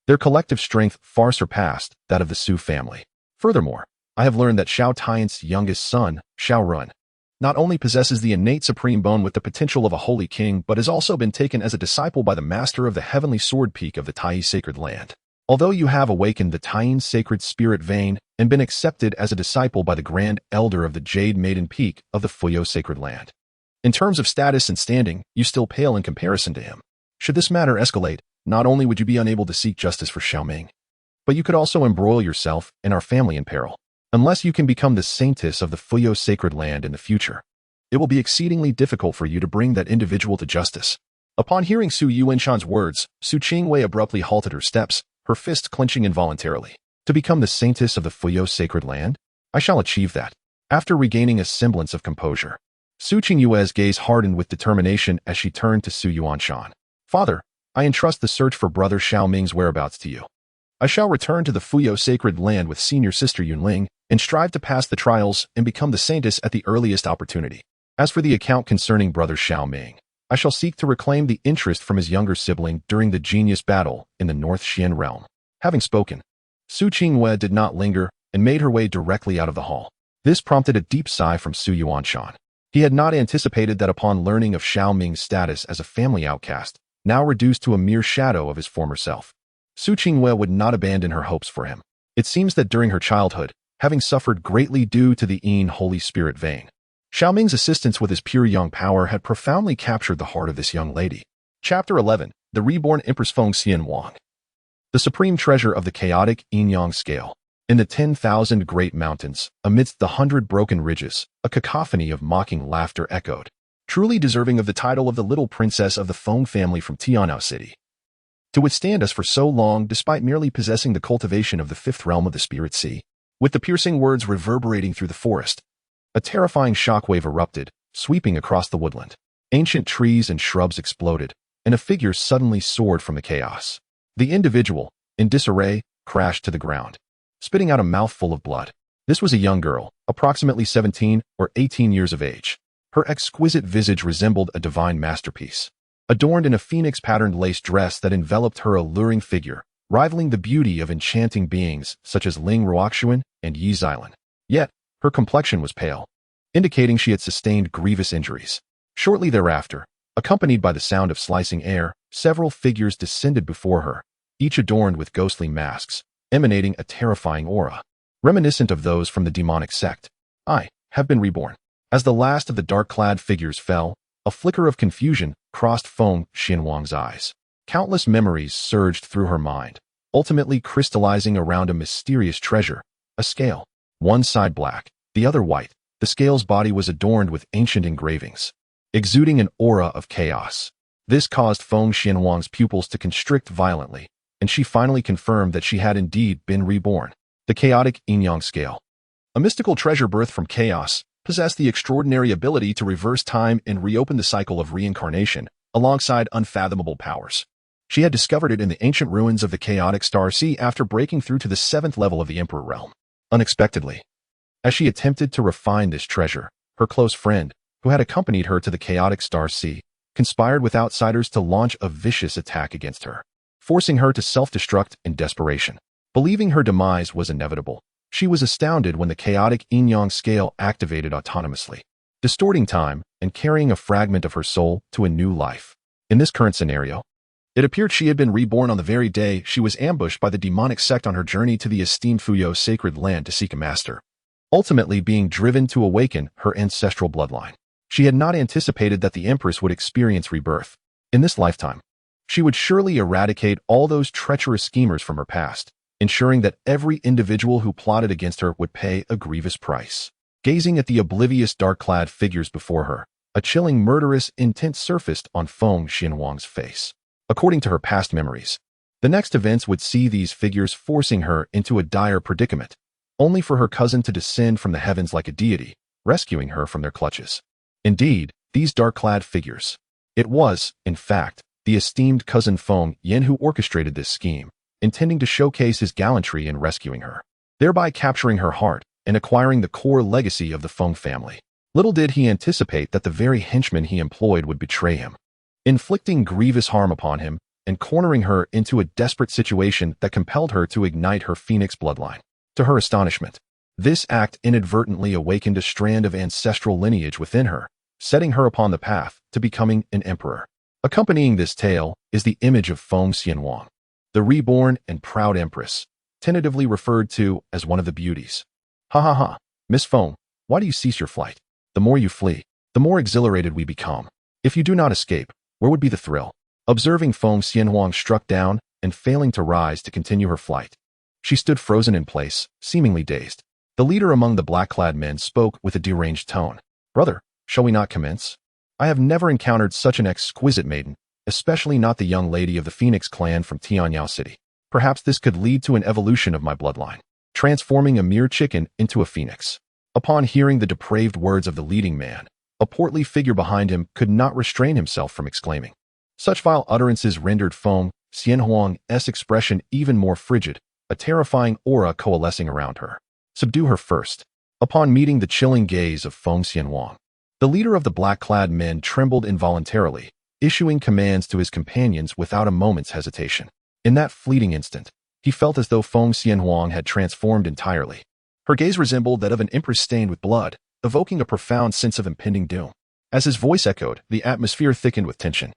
Their collective strength far surpassed that of the Su family. Furthermore, I have learned that Xiao Tiance's youngest son, Xiao Run, not only possesses the innate supreme bone with the potential of a holy king, but has also been taken as a disciple by the master of the heavenly sword peak of the Tai sacred land. Although you have awakened the Taiyin sacred spirit vein and been accepted as a disciple by the grand elder of the Jade Maiden Peak of the Fuyo sacred land, in terms of status and standing, you still pale in comparison to him. Should this matter escalate, not only would you be unable to seek justice for Xiao Ming, but you could also embroil yourself and our family in peril. Unless you can become the saintess of the Fuyo sacred land in the future, it will be exceedingly difficult for you to bring that individual to justice. Upon hearing Su Yuanshan's words, Su Qingyue abruptly halted her steps, her fists clenching involuntarily. To become the saintess of the Fuyo sacred land? I shall achieve that. After regaining a semblance of composure, Su Qingyue's gaze hardened with determination as she turned to Su Yuanshan. Father, I entrust the search for brother Xiao Ming's whereabouts to you. I shall return to the Fuyo sacred land with senior sister Yunling and strive to pass the trials and become the saintess at the earliest opportunity. As for the account concerning brother Xiao Ming, I shall seek to reclaim the interest from his younger sibling during the genius battle in the North Xian realm. Having spoken, Su Qingyue did not linger and made her way directly out of the hall. This prompted a deep sigh from Su Yuanshan. He had not anticipated that upon learning of Xiao Ming's status as a family outcast, now reduced to a mere shadow of his former self, Su Qingyue would not abandon her hopes for him. It seems that during her childhood, having suffered greatly due to the Yin Holy Spirit vein, Xiao Ming's assistance with his pure young power had profoundly captured the heart of this young lady. Chapter 11. The Reborn Empress Feng Xian Wang. The supreme treasure of the chaotic yin-yang scale. In the 10,000 great mountains, amidst the 100 broken ridges, a cacophony of mocking laughter echoed, truly deserving of the title of the little princess of the Feng family from Tianao City. To withstand us for so long despite merely possessing the cultivation of the fifth realm of the spirit sea. With the piercing words reverberating through the forest, a terrifying shockwave erupted, sweeping across the woodland. Ancient trees and shrubs exploded, and a figure suddenly soared from the chaos. The individual, in disarray, crashed to the ground, spitting out a mouthful of blood. This was a young girl, approximately 17 or 18 years of age. Her exquisite visage resembled a divine masterpiece, adorned in a phoenix-patterned lace dress that enveloped her alluring figure, rivaling the beauty of enchanting beings such as Ling Ruoxuan and Yi Xilan. Yet, her complexion was pale, indicating she had sustained grievous injuries. Shortly thereafter, accompanied by the sound of slicing air, several figures descended before her, each adorned with ghostly masks, emanating a terrifying aura, reminiscent of those from the demonic sect. I have been reborn. As the last of the dark-clad figures fell, a flicker of confusion crossed Feng Xianhuang's eyes. Countless memories surged through her mind, ultimately crystallizing around a mysterious treasure, a scale. One side black, the other white, the scale's body was adorned with ancient engravings, exuding an aura of chaos. This caused Feng Xianhuang's pupils to constrict violently, and she finally confirmed that she had indeed been reborn. The chaotic yin-yang scale, a mystical treasure birthed from chaos, possessed the extraordinary ability to reverse time and reopen the cycle of reincarnation, alongside unfathomable powers. She had discovered it in the ancient ruins of the chaotic Star Sea after breaking through to the 7th level of the Emperor realm. Unexpectedly, as she attempted to refine this treasure, her close friend, who had accompanied her to the chaotic Star Sea, conspired with outsiders to launch a vicious attack against her, forcing her to self-destruct in desperation. Believing her demise was inevitable, she was astounded when the chaotic yin-yang scale activated autonomously, distorting time and carrying a fragment of her soul to a new life. In this current scenario, it appeared she had been reborn on the very day she was ambushed by the demonic sect on her journey to the esteemed Fuyo sacred land to seek a master, ultimately being driven to awaken her ancestral bloodline. She had not anticipated that the Empress would experience rebirth. In this lifetime, she would surely eradicate all those treacherous schemers from her past, ensuring that every individual who plotted against her would pay a grievous price. Gazing at the oblivious dark-clad figures before her, a chilling murderous intent surfaced on Feng Xianhuang's face. According to her past memories, the next events would see these figures forcing her into a dire predicament, only for her cousin to descend from the heavens like a deity, rescuing her from their clutches. Indeed, these dark-clad figures. It was, in fact, the esteemed cousin Feng Yin who orchestrated this scheme, intending to showcase his gallantry in rescuing her, thereby capturing her heart and acquiring the core legacy of the Feng family. Little did he anticipate that the very henchmen he employed would betray him, inflicting grievous harm upon him and cornering her into a desperate situation that compelled her to ignite her phoenix bloodline. To her astonishment, this act inadvertently awakened a strand of ancestral lineage within her, setting her upon the path to becoming an emperor. Accompanying this tale is the image of Feng Xianhuang, the reborn and proud empress, tentatively referred to as one of the beauties. Ha ha ha, Miss Feng, why do you cease your flight? The more you flee, the more exhilarated we become. If you do not escape, where would be the thrill? Observing Feng Xianhuang struck down and failing to rise to continue her flight, she stood frozen in place, seemingly dazed. The leader among the black-clad men spoke with a deranged tone. Brother, shall we not commence? I have never encountered such an exquisite maiden, especially not the young lady of the Phoenix clan from Tianao City. Perhaps this could lead to an evolution of my bloodline, transforming a mere chicken into a phoenix. Upon hearing the depraved words of the leading man, a portly figure behind him could not restrain himself from exclaiming. Such vile utterances rendered Feng Xianhuang's expression even more frigid, a terrifying aura coalescing around her. Subdue her first. Upon meeting the chilling gaze of Feng Xianhuang, the leader of the black-clad men trembled involuntarily, issuing commands to his companions without a moment's hesitation. In that fleeting instant, he felt as though Feng Xianhuang had transformed entirely. Her gaze resembled that of an empress stained with blood, evoking a profound sense of impending doom. As his voice echoed, the atmosphere thickened with tension.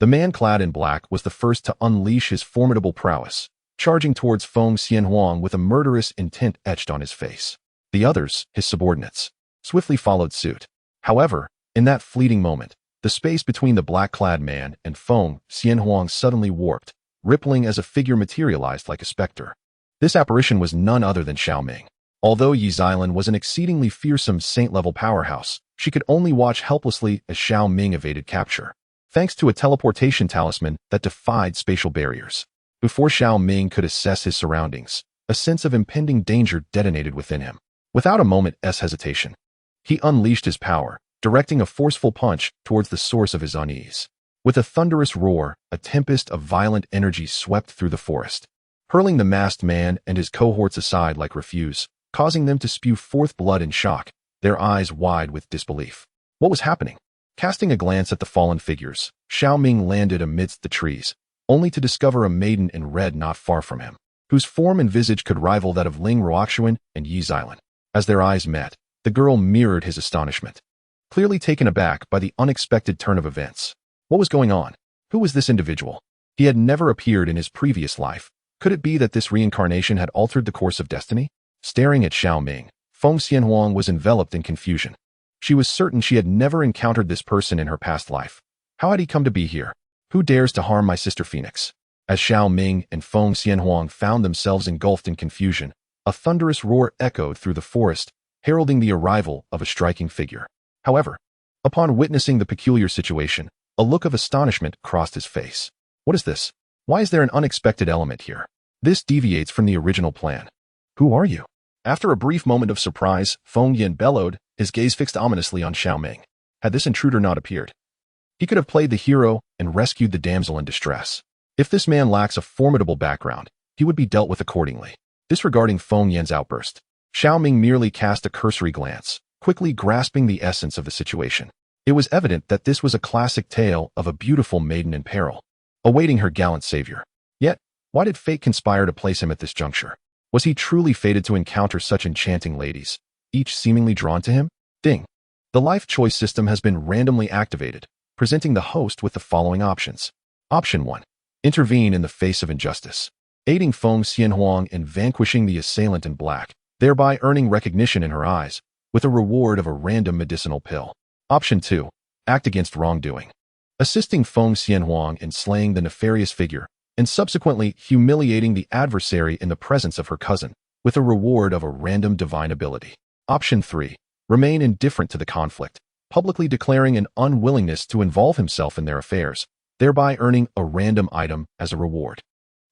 The man clad in black was the first to unleash his formidable prowess, charging towards Feng Xianhuang with a murderous intent etched on his face. The others, his subordinates, swiftly followed suit. However, in that fleeting moment, the space between the black-clad man and Feng Xianhuang suddenly warped, rippling as a figure materialized like a specter. This apparition was none other than Xiao Ming. Although Yi Xilan was an exceedingly fearsome saint-level powerhouse, she could only watch helplessly as Xiao Ming evaded capture, thanks to a teleportation talisman that defied spatial barriers. Before Xiao Ming could assess his surroundings, a sense of impending danger detonated within him. Without a moment's hesitation, he unleashed his power, directing a forceful punch towards the source of his unease. With a thunderous roar, a tempest of violent energy swept through the forest, hurling the masked man and his cohorts aside like refuse, causing them to spew forth blood in shock, their eyes wide with disbelief. What was happening? Casting a glance at the fallen figures, Xiao Ming landed amidst the trees, only to discover a maiden in red not far from him, whose form and visage could rival that of Ling Ruoxuan and Yi Xilan. As their eyes met, the girl mirrored his astonishment, clearly taken aback by the unexpected turn of events. What was going on? Who was this individual? He had never appeared in his previous life. Could it be that this reincarnation had altered the course of destiny? Staring at Xiao Ming, Feng Xianhuang was enveloped in confusion. She was certain she had never encountered this person in her past life. How had he come to be here? Who dares to harm my sister Phoenix? As Xiao Ming and Feng Xianhuang found themselves engulfed in confusion, a thunderous roar echoed through the forest, heralding the arrival of a striking figure. However, upon witnessing the peculiar situation, a look of astonishment crossed his face. What is this? Why is there an unexpected element here? This deviates from the original plan. Who are you? After a brief moment of surprise, Feng Yin bellowed, his gaze fixed ominously on Xiao Ming. Had this intruder not appeared, he could have played the hero and rescued the damsel in distress. If this man lacks a formidable background, he would be dealt with accordingly. Disregarding Feng Yin's outburst, Xiao Ming merely cast a cursory glance, quickly grasping the essence of the situation. It was evident that this was a classic tale of a beautiful maiden in peril, awaiting her gallant savior. Yet, why did fate conspire to place him at this juncture? Was he truly fated to encounter such enchanting ladies, each seemingly drawn to him? Ding! The life choice system has been randomly activated, presenting the host with the following options. Option 1. Intervene in the face of injustice, aiding Feng Xianhuang in vanquishing the assailant in black, thereby earning recognition in her eyes, with a reward of a random medicinal pill. Option 2. Act against wrongdoing, assisting Feng Xianhuang in slaying the nefarious figure, and subsequently humiliating the adversary in the presence of her cousin, with a reward of a random divine ability. Option 3. Remain indifferent to the conflict, publicly declaring an unwillingness to involve himself in their affairs, thereby earning a random item as a reward.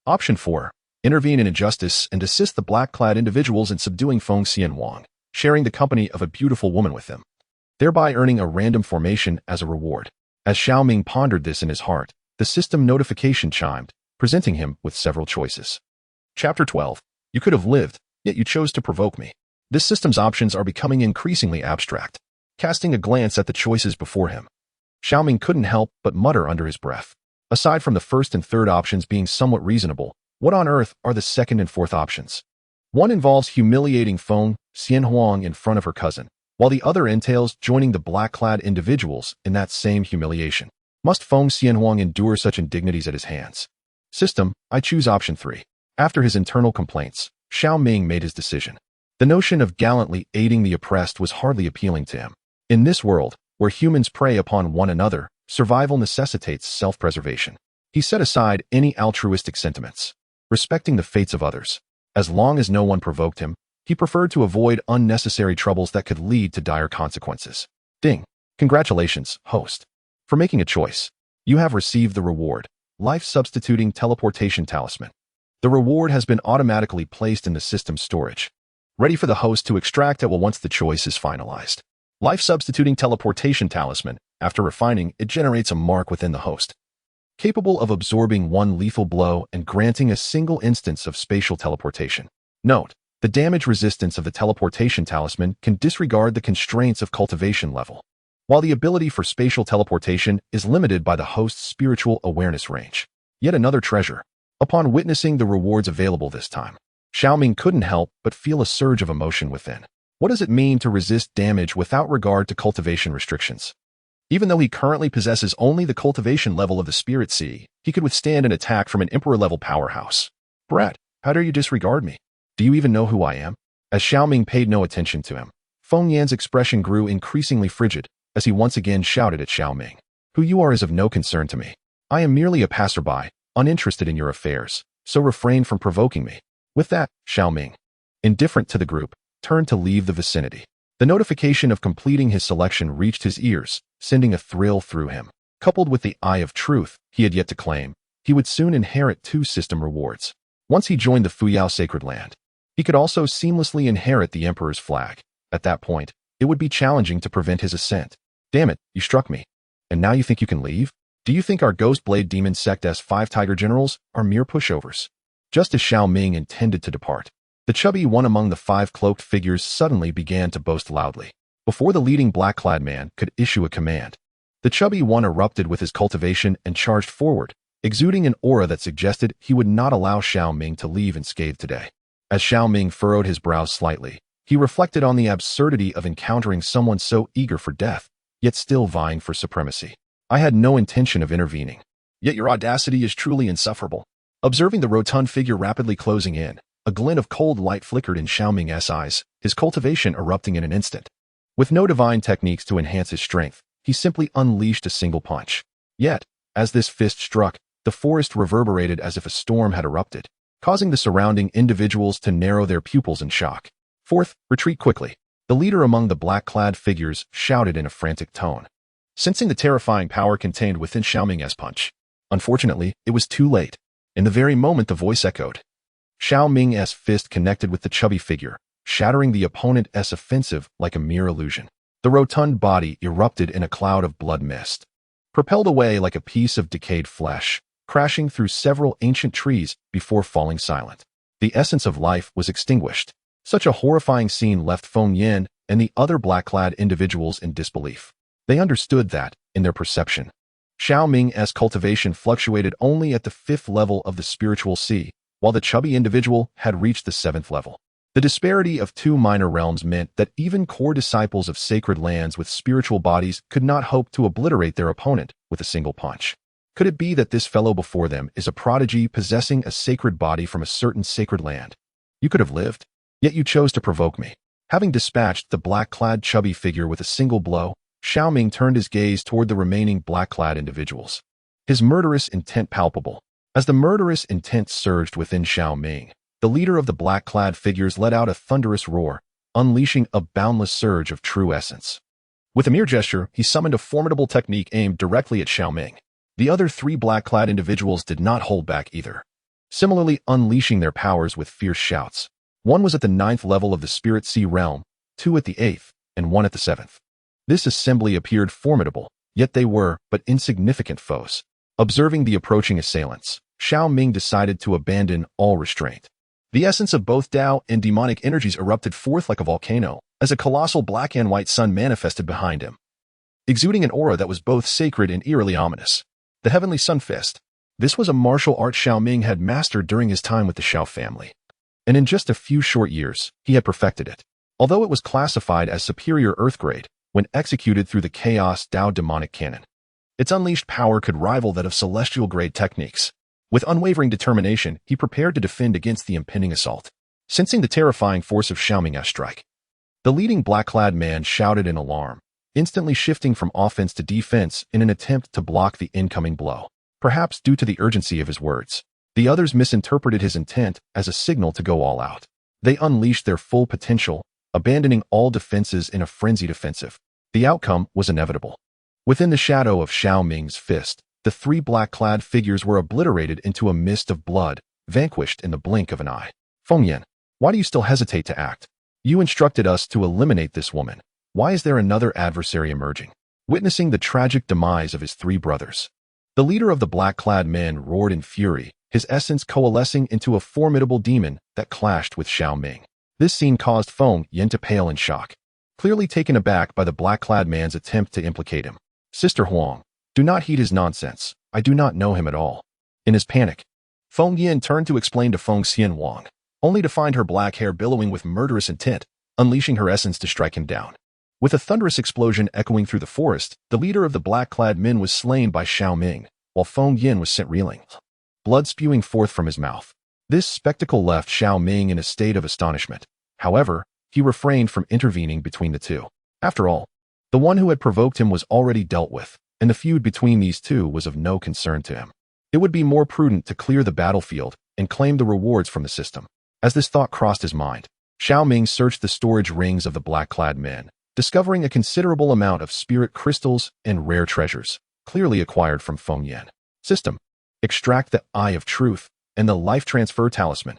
Option 4. Intervene in injustice and assist the black-clad individuals in subduing Feng Xianhuang, sharing the company of a beautiful woman with them, thereby earning a random formation as a reward. As Xiao Ming pondered this in his heart, the system notification chimed, presenting him with several choices. Chapter 12. You could have lived, yet you chose to provoke me. This system's options are becoming increasingly abstract. Casting a glance at the choices before him, Xiao Ming couldn't help but mutter under his breath. Aside from the first and third options being somewhat reasonable, what on earth are the second and fourth options? One involves humiliating Feng Xianhuang in front of her cousin, while the other entails joining the black-clad individuals in that same humiliation. Must Feng Xianhuang endure such indignities at his hands? System, I choose option 3. After his internal complaints, Xiao Ming made his decision. The notion of gallantly aiding the oppressed was hardly appealing to him. In this world, where humans prey upon one another, survival necessitates self-preservation. He set aside any altruistic sentiments, respecting the fates of others. As long as no one provoked him, he preferred to avoid unnecessary troubles that could lead to dire consequences. Ding! Congratulations, host, for making a choice. You have received the reward, life-substituting teleportation talisman. The reward has been automatically placed in the system's storage, ready for the host to extract it once the choice is finalized. Life-substituting teleportation talisman. After refining, it generates a mark within the host, capable of absorbing one lethal blow and granting a single instance of spatial teleportation. Note: the damage resistance of the teleportation talisman can disregard the constraints of cultivation level, while the ability for spatial teleportation is limited by the host's spiritual awareness range. Yet another treasure. Upon witnessing the rewards available this time, Xiao Ming couldn't help but feel a surge of emotion within. What does it mean to resist damage without regard to cultivation restrictions? Even though he currently possesses only the cultivation level of the Spirit Sea, he could withstand an attack from an Emperor-level powerhouse. Brat, how dare you disregard me? Do you even know who I am? As Xiao Ming paid no attention to him, Feng Yan's expression grew increasingly frigid as he once again shouted at Xiao Ming. Who you are is of no concern to me. I am merely a passerby, uninterested in your affairs, so refrain from provoking me. With that, Xiao Ming, indifferent to the group, turned to leave the vicinity. The notification of completing his selection reached his ears, sending a thrill through him. Coupled with the eye of truth he had yet to claim, he would soon inherit two system rewards. Once he joined the Fuyao Sacred Land, he could also seamlessly inherit the Emperor's flag. At that point, it would be challenging to prevent his ascent. Damn it, you struck me. And now you think you can leave? Do you think our Ghost Blade Demon Sect's 5 Tiger Generals are mere pushovers? Just as Xiao Ming intended to depart, the chubby one among the 5 cloaked figures suddenly began to boast loudly. Before the leading black-clad man could issue a command, the chubby one erupted with his cultivation and charged forward, exuding an aura that suggested he would not allow Xiao Ming to leave unscathed today. As Xiao Ming furrowed his brows slightly, he reflected on the absurdity of encountering someone so eager for death, yet still vying for supremacy. I had no intention of intervening. Yet your audacity is truly insufferable. Observing the rotund figure rapidly closing in, a glint of cold light flickered in Xiao Ming's eyes, his cultivation erupting in an instant. With no divine techniques to enhance his strength, he simply unleashed a single punch. Yet, as this fist struck, the forest reverberated as if a storm had erupted, causing the surrounding individuals to narrow their pupils in shock. Fourth, retreat quickly. The leader among the black-clad figures shouted in a frantic tone, sensing the terrifying power contained within Xiao Ming's punch. Unfortunately, it was too late. In the very moment the voice echoed, Xiao Ming's fist connected with the chubby figure, shattering the opponent's offensive like a mere illusion. The rotund body erupted in a cloud of blood mist, propelled away like a piece of decayed flesh, crashing through several ancient trees before falling silent. The essence of life was extinguished. Such a horrifying scene left Feng Yin and the other black-clad individuals in disbelief. They understood that, in their perception, Xiao Ming's cultivation fluctuated only at the 5th level of the spiritual sea, while the chubby individual had reached the 7th level. The disparity of 2 minor realms meant that even core disciples of sacred lands with spiritual bodies could not hope to obliterate their opponent with a single punch. Could it be that this fellow before them is a prodigy possessing a sacred body from a certain sacred land? You could have lived, yet you chose to provoke me. Having dispatched the black-clad chubby figure with a single blow, Xiao Ming turned his gaze toward the remaining black-clad individuals, his murderous intent palpable. As the murderous intent surged within Xiao Ming, the leader of the black-clad figures let out a thunderous roar, unleashing a boundless surge of true essence. With a mere gesture, he summoned a formidable technique aimed directly at Xiao Ming. The other 3 black-clad individuals did not hold back either, similarly unleashing their powers with fierce shouts. One was at the 9th level of the Spirit Sea realm, 2 at the 8th, and 1 at the 7th. This assembly appeared formidable, yet they were but insignificant foes. Observing the approaching assailants, Xiao Ming decided to abandon all restraint. The essence of both Tao and demonic energies erupted forth like a volcano, as a colossal black and white sun manifested behind him, exuding an aura that was both sacred and eerily ominous. The Heavenly Sun Fist. This was a martial art Xiao Ming had mastered during his time with the Xiao family, and in just a few short years, he had perfected it. Although it was classified as superior earth grade, when executed through the Chaos Tao demonic canon, its unleashed power could rival that of celestial grade techniques. With unwavering determination, he prepared to defend against the impending assault. Sensing the terrifying force of Xiao Ming's strike, the leading black-clad man shouted in alarm, instantly shifting from offense to defense in an attempt to block the incoming blow. Perhaps due to the urgency of his words, the others misinterpreted his intent as a signal to go all out. They unleashed their full potential, abandoning all defenses in a frenzied offensive. The outcome was inevitable. Within the shadow of Xiao Ming's fist, the 3 black-clad figures were obliterated into a mist of blood, vanquished in the blink of an eye. Feng Yin, why do you still hesitate to act? You instructed us to eliminate this woman. Why is there another adversary emerging? Witnessing the tragic demise of his 3 brothers, the leader of the black-clad men roared in fury, his essence coalescing into a formidable demon that clashed with Xiao Ming. This scene caused Feng Yin to pale in shock, clearly taken aback by the black-clad man's attempt to implicate him. Sister Huang, do not heed his nonsense. I do not know him at all. In his panic, Feng Yin turned to explain to Feng Xian Wang, only to find her black hair billowing with murderous intent, unleashing her essence to strike him down. With a thunderous explosion echoing through the forest, the leader of the black-clad men was slain by Xiao Ming, while Feng Yin was sent reeling, blood spewing forth from his mouth. This spectacle left Xiao Ming in a state of astonishment. However, he refrained from intervening between the two. After all, the one who had provoked him was already dealt with, and the feud between these two was of no concern to him. It would be more prudent to clear the battlefield and claim the rewards from the system. As this thought crossed his mind, Xiao Ming searched the storage rings of the black-clad men, discovering a considerable amount of spirit crystals and rare treasures, clearly acquired from Feng Yan. System: extract the Eye of Truth and the Life Transfer Talisman.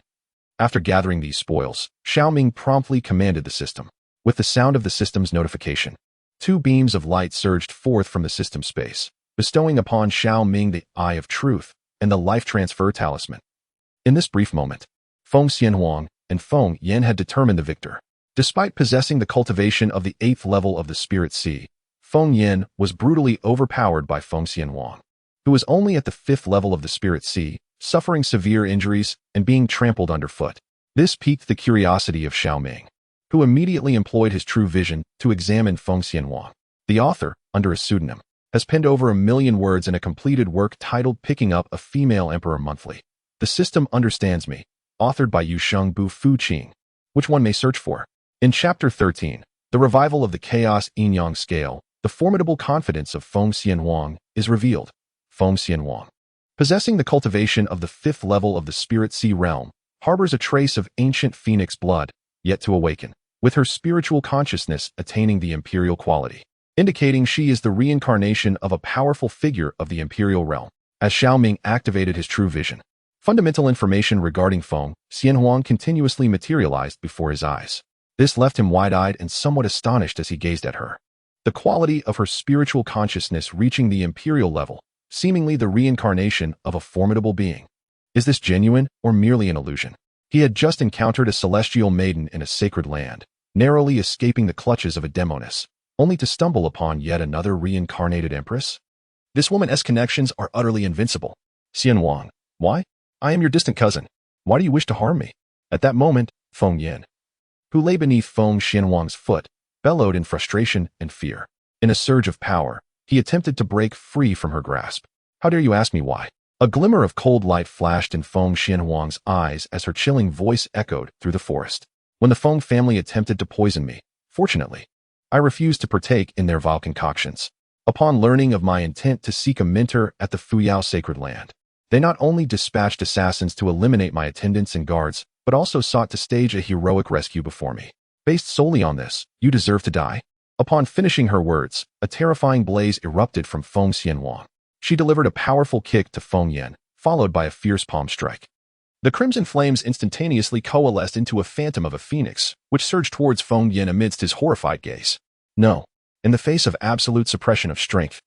After gathering these spoils, Xiao Ming promptly commanded the system. With the sound of the system's notification, 2 beams of light surged forth from the system space, bestowing upon Xiao Ming the Eye of Truth and the Life Transfer Talisman. In this brief moment, Feng Xianhuang and Feng Yan had determined the victor. Despite possessing the cultivation of the 8th level of the Spirit Sea, Feng Yan was brutally overpowered by Feng Xianhuang, who was only at the 5th level of the Spirit Sea, suffering severe injuries and being trampled underfoot. This piqued the curiosity of Xiao Ming, who immediately employed his true vision to examine Feng Xianhuang. The author, under a pseudonym, has penned over 1,000,000 words in a completed work titled Picking Up a Female Emperor Monthly. The System Understands Me, authored by Yusheng Bu Fuqing, which one may search for. In Chapter 13, The Revival of the Chaos Yin-Yang Scale, the formidable confidence of Feng Xianhuang is revealed. Feng Xianhuang, possessing the cultivation of the 5th level of the Spirit Sea realm, harbors a trace of ancient phoenix blood, yet to awaken, with her spiritual consciousness attaining the imperial quality, indicating she is the reincarnation of a powerful figure of the imperial realm. As Xiao Ming activated his true vision, fundamental information regarding Feng Xianhuang continuously materialized before his eyes. This left him wide-eyed and somewhat astonished as he gazed at her. The quality of her spiritual consciousness reaching the imperial level, seemingly the reincarnation of a formidable being. Is this genuine or merely an illusion? He had just encountered a celestial maiden in a sacred land, narrowly escaping the clutches of a demoness, only to stumble upon yet another reincarnated empress? This woman's connections are utterly invincible. Xianhuang, why? I am your distant cousin. Why do you wish to harm me? At that moment, Feng Yan, who lay beneath Feng Xianhuang's foot, bellowed in frustration and fear. In a surge of power, he attempted to break free from her grasp. How dare you ask me why? A glimmer of cold light flashed in Feng Xianhuang's eyes as her chilling voice echoed through the forest. When the Feng family attempted to poison me, fortunately, I refused to partake in their vile concoctions. Upon learning of my intent to seek a mentor at the Fuyao sacred land, they not only dispatched assassins to eliminate my attendants and guards, but also sought to stage a heroic rescue before me. Based solely on this, you deserve to die. Upon finishing her words, a terrifying blaze erupted from Feng Xianhuang. She delivered a powerful kick to Feng Yan, followed by a fierce palm strike. The crimson flames instantaneously coalesced into a phantom of a phoenix, which surged towards Feng Yan amidst his horrified gaze. No. In the face of absolute suppression of strength,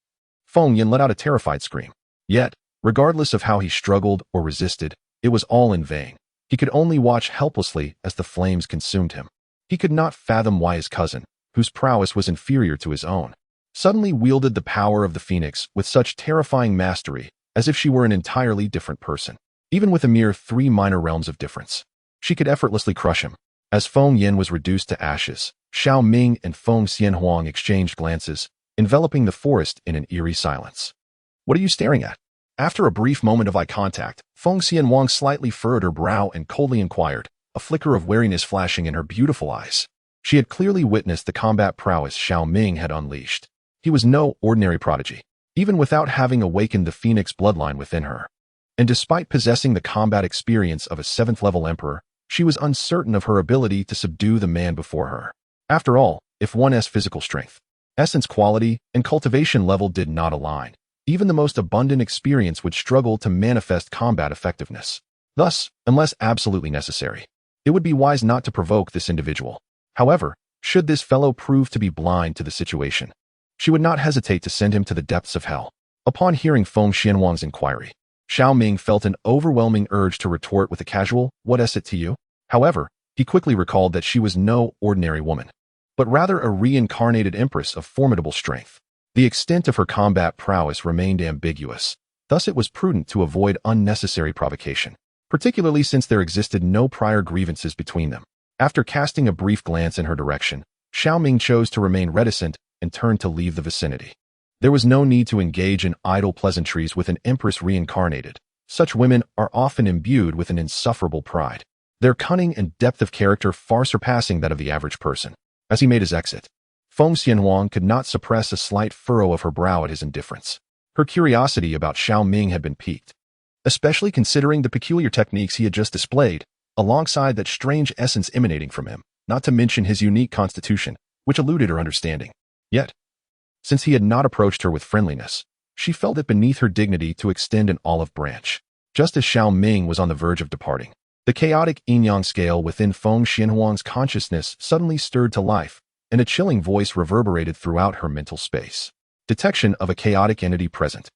Feng Yan let out a terrified scream. Yet, regardless of how he struggled or resisted, it was all in vain. He could only watch helplessly as the flames consumed him. He could not fathom why his cousin, whose prowess was inferior to his own, suddenly wielded the power of the phoenix with such terrifying mastery, as if she were an entirely different person. Even with a mere 3 minor realms of difference, she could effortlessly crush him. As Feng Yan was reduced to ashes, Xiao Ming and Feng Xianhuang exchanged glances, enveloping the forest in an eerie silence. What are you staring at? After a brief moment of eye contact, Feng Xianhuang slightly furrowed her brow and coldly inquired, a flicker of wariness flashing in her beautiful eyes. She had clearly witnessed the combat prowess Xiao Ming had unleashed. He was no ordinary prodigy, even without having awakened the phoenix bloodline within her. And despite possessing the combat experience of a 7th-level emperor, she was uncertain of her ability to subdue the man before her. After all, if one's physical strength, essence quality, and cultivation level did not align, even the most abundant experience would struggle to manifest combat effectiveness. Thus, unless absolutely necessary, it would be wise not to provoke this individual. However, should this fellow prove to be blind to the situation, she would not hesitate to send him to the depths of hell. Upon hearing Feng Xianhuang's inquiry, Xiao Ming felt an overwhelming urge to retort with a casual, "What is it to you?" However, he quickly recalled that she was no ordinary woman, but rather a reincarnated empress of formidable strength. The extent of her combat prowess remained ambiguous, thus it was prudent to avoid unnecessary provocation, particularly since there existed no prior grievances between them. After casting a brief glance in her direction, Xiao Ming chose to remain reticent and turned to leave the vicinity. There was no need to engage in idle pleasantries with an empress reincarnated. Such women are often imbued with an insufferable pride, their cunning and depth of character far surpassing that of the average person. As he made his exit, Feng Xianhuang could not suppress a slight furrow of her brow at his indifference. Her curiosity about Xiao Ming had been piqued, especially considering the peculiar techniques he had just displayed, alongside that strange essence emanating from him, not to mention his unique constitution, which eluded her understanding. Yet, since he had not approached her with friendliness, she felt it beneath her dignity to extend an olive branch. Just as Xiao Ming was on the verge of departing, the chaotic yin-yang scale within Feng Xianhuang's consciousness suddenly stirred to life, and a chilling voice reverberated throughout her mental space. Detection of a chaotic entity present.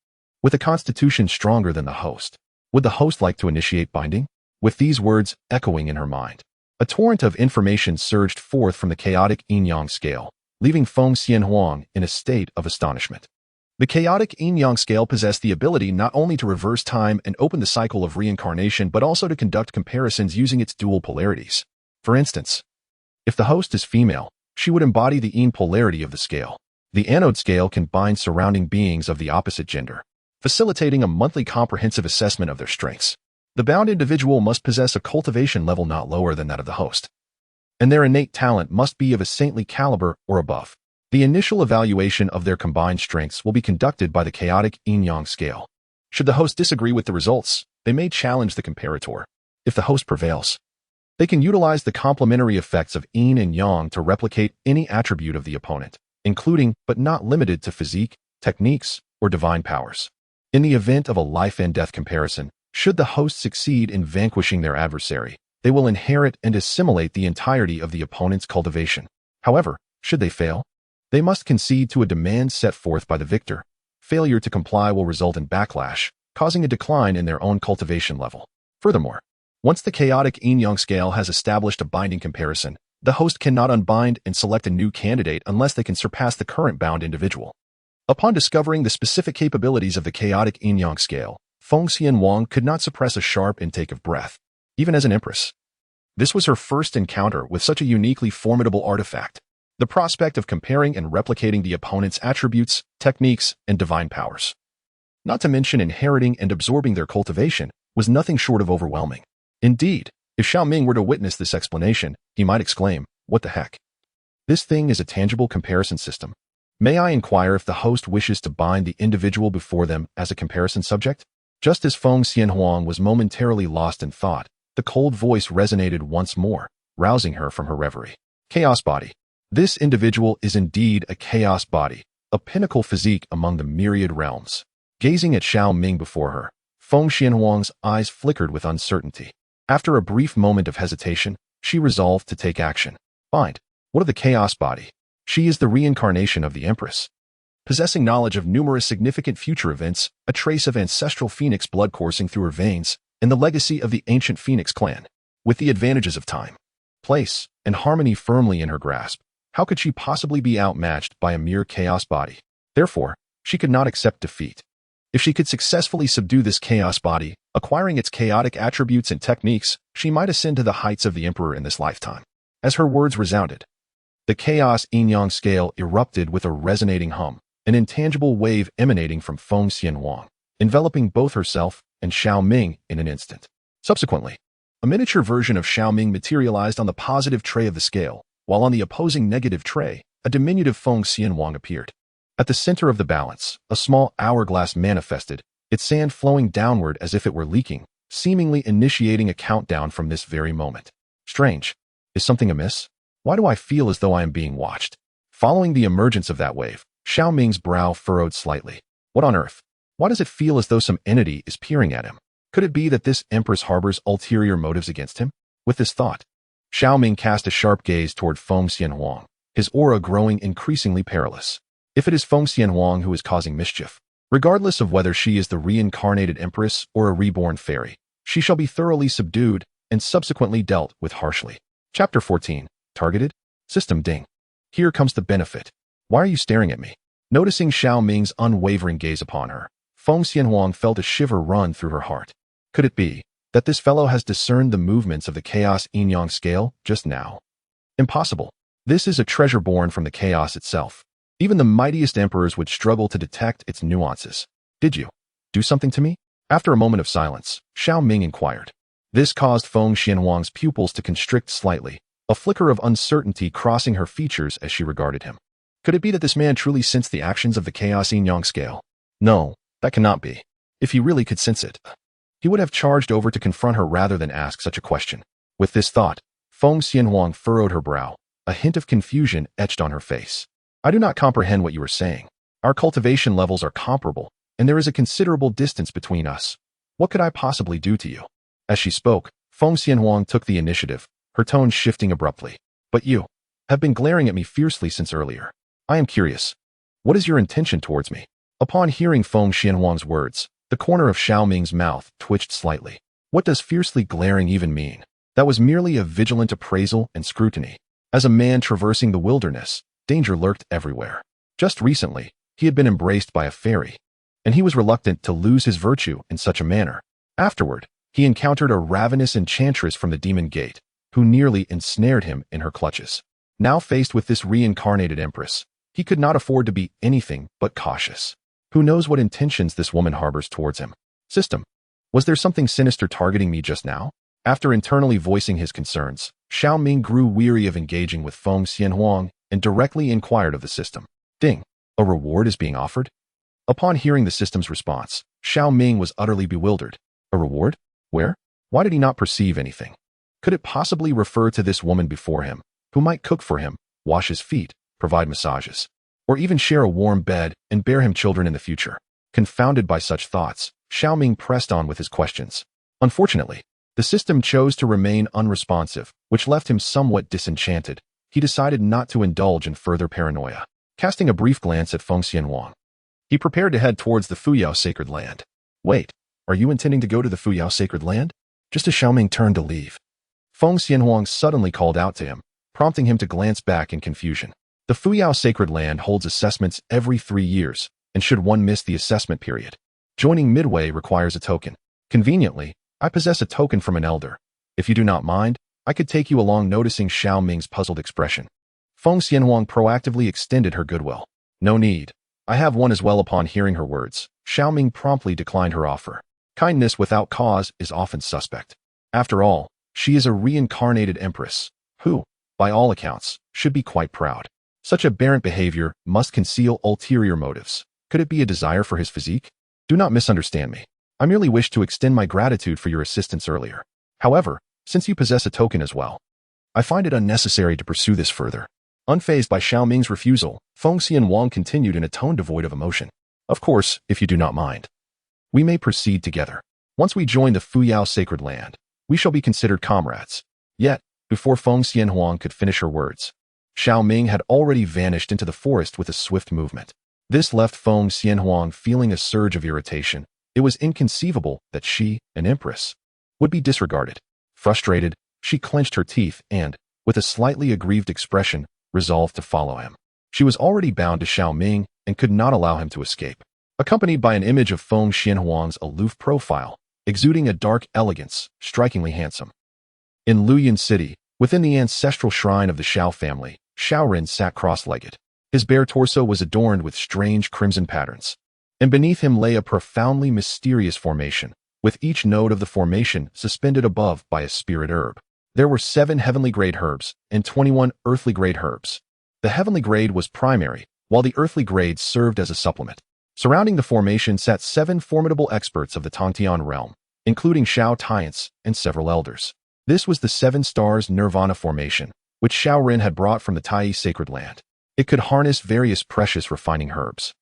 With a constitution stronger than the host. Would the host like to initiate binding? With these words echoing in her mind, a torrent of information surged forth from the chaotic yin-yang scale, leaving Feng Xianhuang in a state of astonishment. The chaotic yin-yang scale possessed the ability not only to reverse time and open the cycle of reincarnation but also to conduct comparisons using its dual polarities. For instance, if the host is female, she would embody the yin polarity of the scale. The anode scale can bind surrounding beings of the opposite gender, facilitating a monthly comprehensive assessment of their strengths. The bound individual must possess a cultivation level not lower than that of the host, and their innate talent must be of a saintly caliber or above. The initial evaluation of their combined strengths will be conducted by the chaotic yin-yang scale. Should the host disagree with the results, they may challenge the comparator. If the host prevails, they can utilize the complementary effects of yin and yang to replicate any attribute of the opponent, including but not limited to physique, techniques, or divine powers. In the event of a life and death comparison, should the host succeed in vanquishing their adversary, they will inherit and assimilate the entirety of the opponent's cultivation. However, should they fail, they must concede to a demand set forth by the victor. Failure to comply will result in backlash, causing a decline in their own cultivation level. Furthermore, once the chaotic yin-yang scale has established a binding comparison, the host cannot unbind and select a new candidate unless they can surpass the current bound individual. Upon discovering the specific capabilities of the chaotic yin-yang scale, Feng Xianhuang could not suppress a sharp intake of breath, even as an empress. This was her first encounter with such a uniquely formidable artifact. The prospect of comparing and replicating the opponent's attributes, techniques, and divine powers, not to mention inheriting and absorbing their cultivation, was nothing short of overwhelming. Indeed, if Xiao Ming were to witness this explanation, he might exclaim, "What the heck? This thing is a tangible comparison system. May I inquire if the host wishes to bind the individual before them as a comparison subject?" Just as Feng Xianhuang was momentarily lost in thought, the cold voice resonated once more, rousing her from her reverie. Chaos body. This individual is indeed a chaos body, a pinnacle physique among the myriad realms. Gazing at Xiao Ming before her, Feng Xianhuang's eyes flickered with uncertainty. After a brief moment of hesitation, she resolved to take action. Bind. What of the chaos body? She is the reincarnation of the Empress. Possessing knowledge of numerous significant future events, a trace of ancestral phoenix blood coursing through her veins, and the legacy of the ancient phoenix clan. With the advantages of time, place, and harmony firmly in her grasp, how could she possibly be outmatched by a mere chaos body? Therefore, she could not accept defeat. If she could successfully subdue this chaos body, acquiring its chaotic attributes and techniques, she might ascend to the heights of the Emperor in this lifetime. As her words resounded, the chaos yin-yang scale erupted with a resonating hum, an intangible wave emanating from Feng Xianhuang, enveloping both herself and Xiao Ming in an instant. Subsequently, a miniature version of Xiao Ming materialized on the positive tray of the scale, while on the opposing negative tray, a diminutive Feng Xianhuang appeared. At the center of the balance, a small hourglass manifested, its sand flowing downward as if it were leaking, seemingly initiating a countdown from this very moment. Strange. Is something amiss? Why do I feel as though I am being watched? Following the emergence of that wave, Xiao Ming's brow furrowed slightly. What on earth? Why does it feel as though some entity is peering at him? Could it be that this Empress harbors ulterior motives against him? With this thought, Xiao Ming cast a sharp gaze toward Feng Xianhuang, his aura growing increasingly perilous. If it is Feng Xianhuang who is causing mischief, regardless of whether she is the reincarnated Empress or a reborn fairy, she shall be thoroughly subdued and subsequently dealt with harshly. Chapter 14. Targeted? System ding. Here comes the benefit. Why are you staring at me? Noticing Xiao Ming's unwavering gaze upon her, Feng Xianhuang felt a shiver run through her heart. Could it be that this fellow has discerned the movements of the chaos yin-yang scale just now? Impossible. This is a treasure born from the chaos itself. Even the mightiest emperors would struggle to detect its nuances. Did you do something to me? After a moment of silence, Xiao Ming inquired. This caused Feng Xianhuang's pupils to constrict slightly, a flicker of uncertainty crossing her features as she regarded him. Could it be that this man truly sensed the actions of the chaos yin-yang scale? No, that cannot be. If he really could sense it, he would have charged over to confront her rather than ask such a question. With this thought, Feng Xianhuang furrowed her brow, a hint of confusion etched on her face. I do not comprehend what you are saying. Our cultivation levels are comparable, and there is a considerable distance between us. What could I possibly do to you? As she spoke, Feng Xianhuang took the initiative, her tone shifting abruptly. But you have been glaring at me fiercely since earlier. I am curious. What is your intention towards me? Upon hearing Feng Xianhuang's words, the corner of Xiao Ming's mouth twitched slightly. What does fiercely glaring even mean? That was merely a vigilant appraisal and scrutiny. As a man traversing the wilderness, danger lurked everywhere. Just recently, he had been embraced by a fairy, and he was reluctant to lose his virtue in such a manner. Afterward, he encountered a ravenous enchantress from the demon gate, who nearly ensnared him in her clutches. Now faced with this reincarnated empress, he could not afford to be anything but cautious. Who knows what intentions this woman harbors towards him? System. Was there something sinister targeting me just now? After internally voicing his concerns, Xiao Ming grew weary of engaging with Feng Xianhuang and directly inquired of the system. Ding. A reward is being offered? Upon hearing the system's response, Xiao Ming was utterly bewildered. A reward? Where? Why did he not perceive anything? Could it possibly refer to this woman before him, who might cook for him, wash his feet, provide massages, or even share a warm bed and bear him children in the future? Confounded by such thoughts, Xiao Ming pressed on with his questions. Unfortunately, the system chose to remain unresponsive, which left him somewhat disenchanted. He decided not to indulge in further paranoia. Casting a brief glance at Feng Xianhuang, he prepared to head towards the Fuyao Sacred Land. Wait, are you intending to go to the Fuyao Sacred Land? Just as Xiao Ming turned to leave, Feng Xianhuang suddenly called out to him, prompting him to glance back in confusion. The Fuyao Sacred Land holds assessments every 3 years, and should one miss the assessment period, joining midway requires a token. Conveniently, I possess a token from an elder. If you do not mind, I could take you along. Noticing Xiao Ming's puzzled expression, Feng Xianhuang proactively extended her goodwill. No need. I have one as well. Upon hearing her words, Xiao Ming promptly declined her offer. Kindness without cause is often suspect. After all, she is a reincarnated empress, who, by all accounts, should be quite proud. Such aberrant behavior must conceal ulterior motives. Could it be a desire for his physique? Do not misunderstand me. I merely wish to extend my gratitude for your assistance earlier. However, since you possess a token as well, I find it unnecessary to pursue this further. Unfazed by Xiao Ming's refusal, Feng Xianhuang continued in a tone devoid of emotion. Of course, if you do not mind, we may proceed together. Once we join the Fuyao Sacred Land, we shall be considered comrades. Yet, before Feng Xianhuang could finish her words, Xiao Ming had already vanished into the forest with a swift movement. This left Feng Xianhuang feeling a surge of irritation. It was inconceivable that she, an empress, would be disregarded. Frustrated, she clenched her teeth and, with a slightly aggrieved expression, resolved to follow him. She was already bound to Xiao Ming and could not allow him to escape. Accompanied by an image of Feng Xianhuang's aloof profile, exuding a dark elegance, strikingly handsome. In Luyan City, within the ancestral shrine of the Xiao family, Xiao Ren sat cross-legged. His bare torso was adorned with strange crimson patterns, and beneath him lay a profoundly mysterious formation, with each node of the formation suspended above by a spirit herb. There were 7 heavenly grade herbs and 21 earthly grade herbs. The heavenly grade was primary, while the earthly grades served as a supplement. Surrounding the formation sat 7 formidable experts of the Tongtian realm, including Xiao Tiance and several elders. This was the 7 Stars Nirvana formation, which Xiao Ren had brought from the Tai Sacred Land. It could harness various precious refining herbs,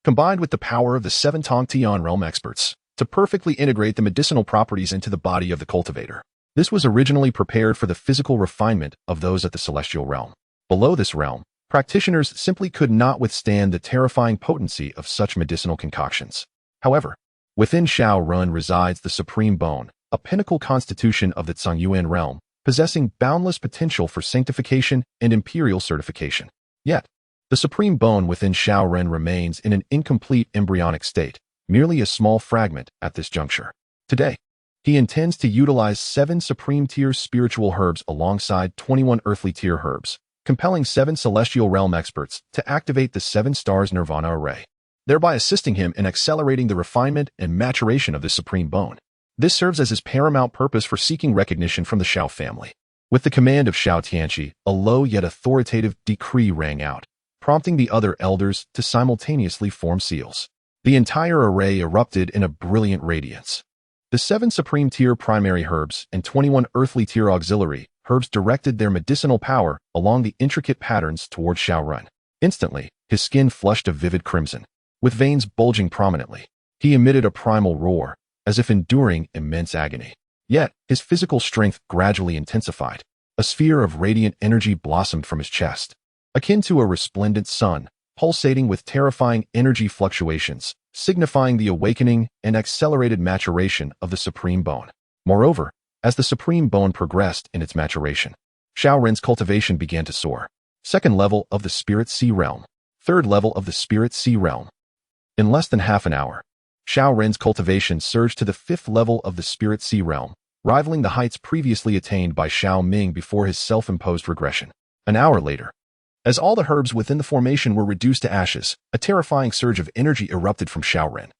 combined with the power of the 7 Tongtian realm experts, to perfectly integrate the medicinal properties into the body of the cultivator. This was originally prepared for the physical refinement of those at the celestial realm. Below this realm, practitioners simply could not withstand the terrifying potency of such medicinal concoctions. However, within Xiao Ren resides the Supreme Bone, a pinnacle constitution of the Zhongyuan realm, possessing boundless potential for sanctification and imperial certification. Yet, the Supreme Bone within Xiao Ren remains in an incomplete embryonic state, merely a small fragment at this juncture. Today, he intends to utilize 7 Supreme Tier spiritual herbs alongside 21 earthly tier herbs, compelling 7 celestial realm experts to activate the 7 Stars Nirvana array, thereby assisting him in accelerating the refinement and maturation of the Supreme Bone. This serves as his paramount purpose for seeking recognition from the Xiao family. With the command of Xiao Tianqi, a low yet authoritative decree rang out, prompting the other elders to simultaneously form seals. The entire array erupted in a brilliant radiance. The 7 supreme tier primary herbs and 21 earthly tier auxiliary herbs directed their medicinal power along the intricate patterns toward Xiao Run. Instantly, his skin flushed a vivid crimson, with veins bulging prominently. He emitted a primal roar, as if enduring immense agony. Yet, his physical strength gradually intensified. A sphere of radiant energy blossomed from his chest, akin to a resplendent sun, pulsating with terrifying energy fluctuations, signifying the awakening and accelerated maturation of the Supreme Bone. Moreover, as the Supreme Bone progressed in its maturation, Xiao Ren's cultivation began to soar. Second level of the Spirit Sea Realm. Third level of the Spirit Sea Realm. In less than half an hour, Xiao Ren's cultivation surged to the 5th level of the Spirit Sea Realm, rivaling the heights previously attained by Xiao Ming before his self-imposed regression. An hour later, as all the herbs within the formation were reduced to ashes, a terrifying surge of energy erupted from Xiao Ren,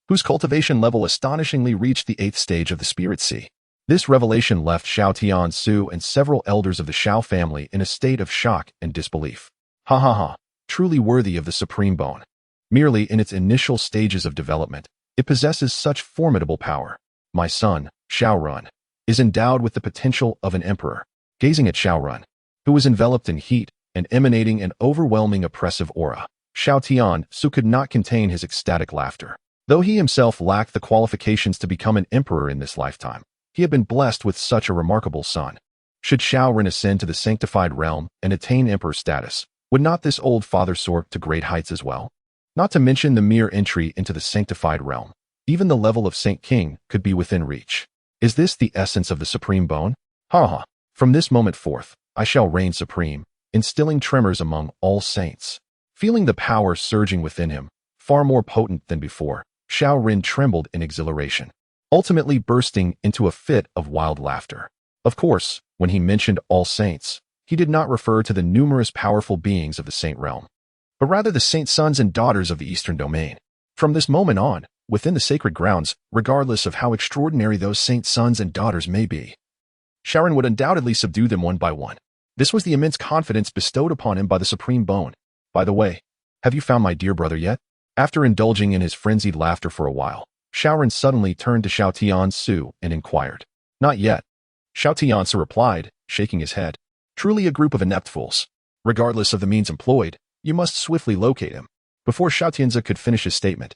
whose cultivation level astonishingly reached the 8th stage of the Spirit Sea. This revelation left Xiao Tiansu and several elders of the Xiao family in a state of shock and disbelief. Ha ha ha, truly worthy of the Supreme Bone. Merely in its initial stages of development, it possesses such formidable power. My son, Xiao Run, is endowed with the potential of an emperor. Gazing at Xiao Run, who was enveloped in heat and emanating an overwhelming oppressive aura, Xiao Tiansu could not contain his ecstatic laughter. Though he himself lacked the qualifications to become an emperor in this lifetime, he had been blessed with such a remarkable son. Should Xiao Ren ascend to the sanctified realm and attain emperor status, would not this old father soar to great heights as well? Not to mention the mere entry into the sanctified realm. Even the level of Saint King could be within reach. Is this the essence of the Supreme Bone? Ha ha. From this moment forth, I shall reign supreme, instilling tremors among all saints. Feeling the power surging within him, far more potent than before, Xiao Ren trembled in exhilaration, ultimately bursting into a fit of wild laughter. Of course, when he mentioned all saints, he did not refer to the numerous powerful beings of the saint realm, but rather the saint sons and daughters of the Eastern Domain. From this moment on, within the sacred grounds, regardless of how extraordinary those saint sons and daughters may be, Xiao Ren would undoubtedly subdue them one by one. This was the immense confidence bestowed upon him by the Supreme Bone. By the way, have you found my dear brother yet? After indulging in his frenzied laughter for a while, Xiao Ren suddenly turned to Xiao Tiansu and inquired. Not yet. Xiao Tiansu replied, shaking his head. Truly a group of inept fools. Regardless of the means employed, you must swiftly locate him. Before Xiao Tianzu could finish his statement,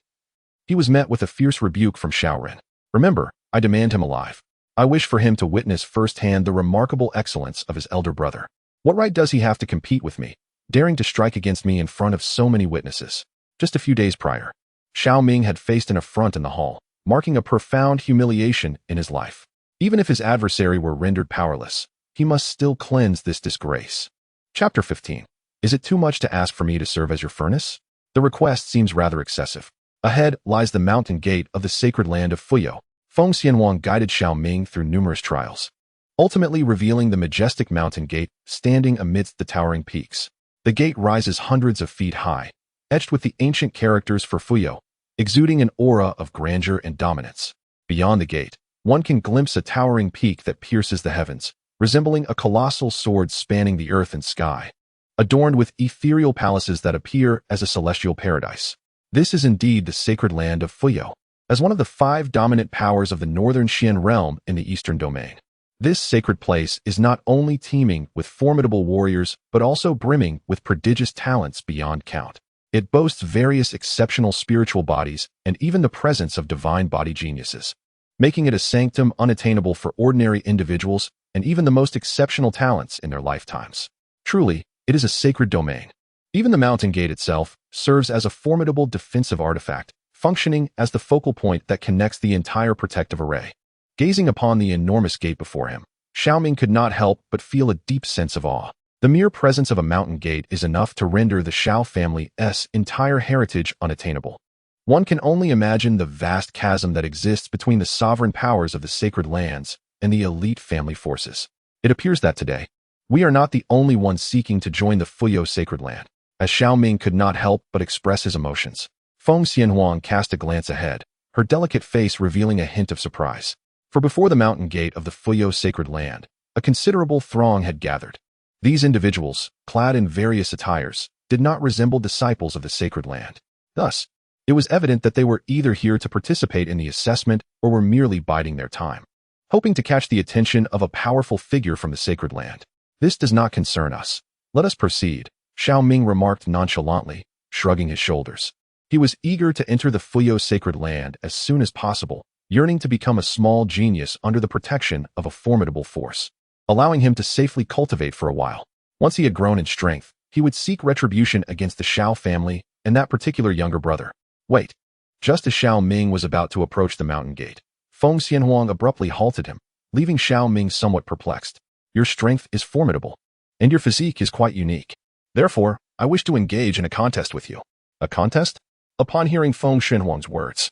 he was met with a fierce rebuke from Xiao Ren. Remember, I demand him alive. I wish for him to witness firsthand the remarkable excellence of his elder brother. What right does he have to compete with me, daring to strike against me in front of so many witnesses? Just a few days prior, Xiao Ming had faced an affront in the hall, marking a profound humiliation in his life. Even if his adversary were rendered powerless, he must still cleanse this disgrace. Chapter 15. Is it too much to ask for me to serve as your furnace? The request seems rather excessive. Ahead lies the mountain gate of the sacred land of Fuyo. Feng Xianwang guided Xiao Ming through numerous trials, ultimately revealing the majestic mountain gate standing amidst the towering peaks. The gate rises hundreds of feet high, etched with the ancient characters for Fuyo, exuding an aura of grandeur and dominance. Beyond the gate, one can glimpse a towering peak that pierces the heavens, resembling a colossal sword spanning the earth and sky, adorned with ethereal palaces that appear as a celestial paradise. This is indeed the sacred land of Fuyo, as one of the 5 dominant powers of the northern Xian realm in the Eastern Domain. This sacred place is not only teeming with formidable warriors, but also brimming with prodigious talents beyond count. It boasts various exceptional spiritual bodies and even the presence of divine body geniuses, making it a sanctum unattainable for ordinary individuals and even the most exceptional talents in their lifetimes. Truly, it is a sacred domain. Even the mountain gate itself serves as a formidable defensive artifact, functioning as the focal point that connects the entire protective array. Gazing upon the enormous gate before him, Xiao Ming could not help but feel a deep sense of awe. The mere presence of a mountain gate is enough to render the Xiao family's entire heritage unattainable. One can only imagine the vast chasm that exists between the sovereign powers of the sacred lands and the elite family forces. It appears that today, we are not the only ones seeking to join the Fuyo sacred land. As Xiao Ming could not help but express his emotions, Feng Xianhuang cast a glance ahead, her delicate face revealing a hint of surprise. For before the mountain gate of the Fuyo sacred land, a considerable throng had gathered. These individuals, clad in various attires, did not resemble disciples of the sacred land. Thus, It was evident that they were either here to participate in the assessment or were merely biding their time, hoping to catch the attention of a powerful figure from the sacred land. This does not concern us. Let us proceed, Xiao Ming remarked nonchalantly, shrugging his shoulders. He was eager to enter the Fuyo sacred land as soon as possible, yearning to become a small genius under the protection of a formidable force, allowing him to safely cultivate for a while. Once he had grown in strength, he would seek retribution against the Xiao family and that particular younger brother. Wait. Just as Xiao Ming was about to approach the mountain gate, Feng Xianhuang abruptly halted him, leaving Xiao Ming somewhat perplexed. Your strength is formidable, and your physique is quite unique. Therefore, I wish to engage in a contest with you. A contest? Upon hearing Feng Xianhuang's words,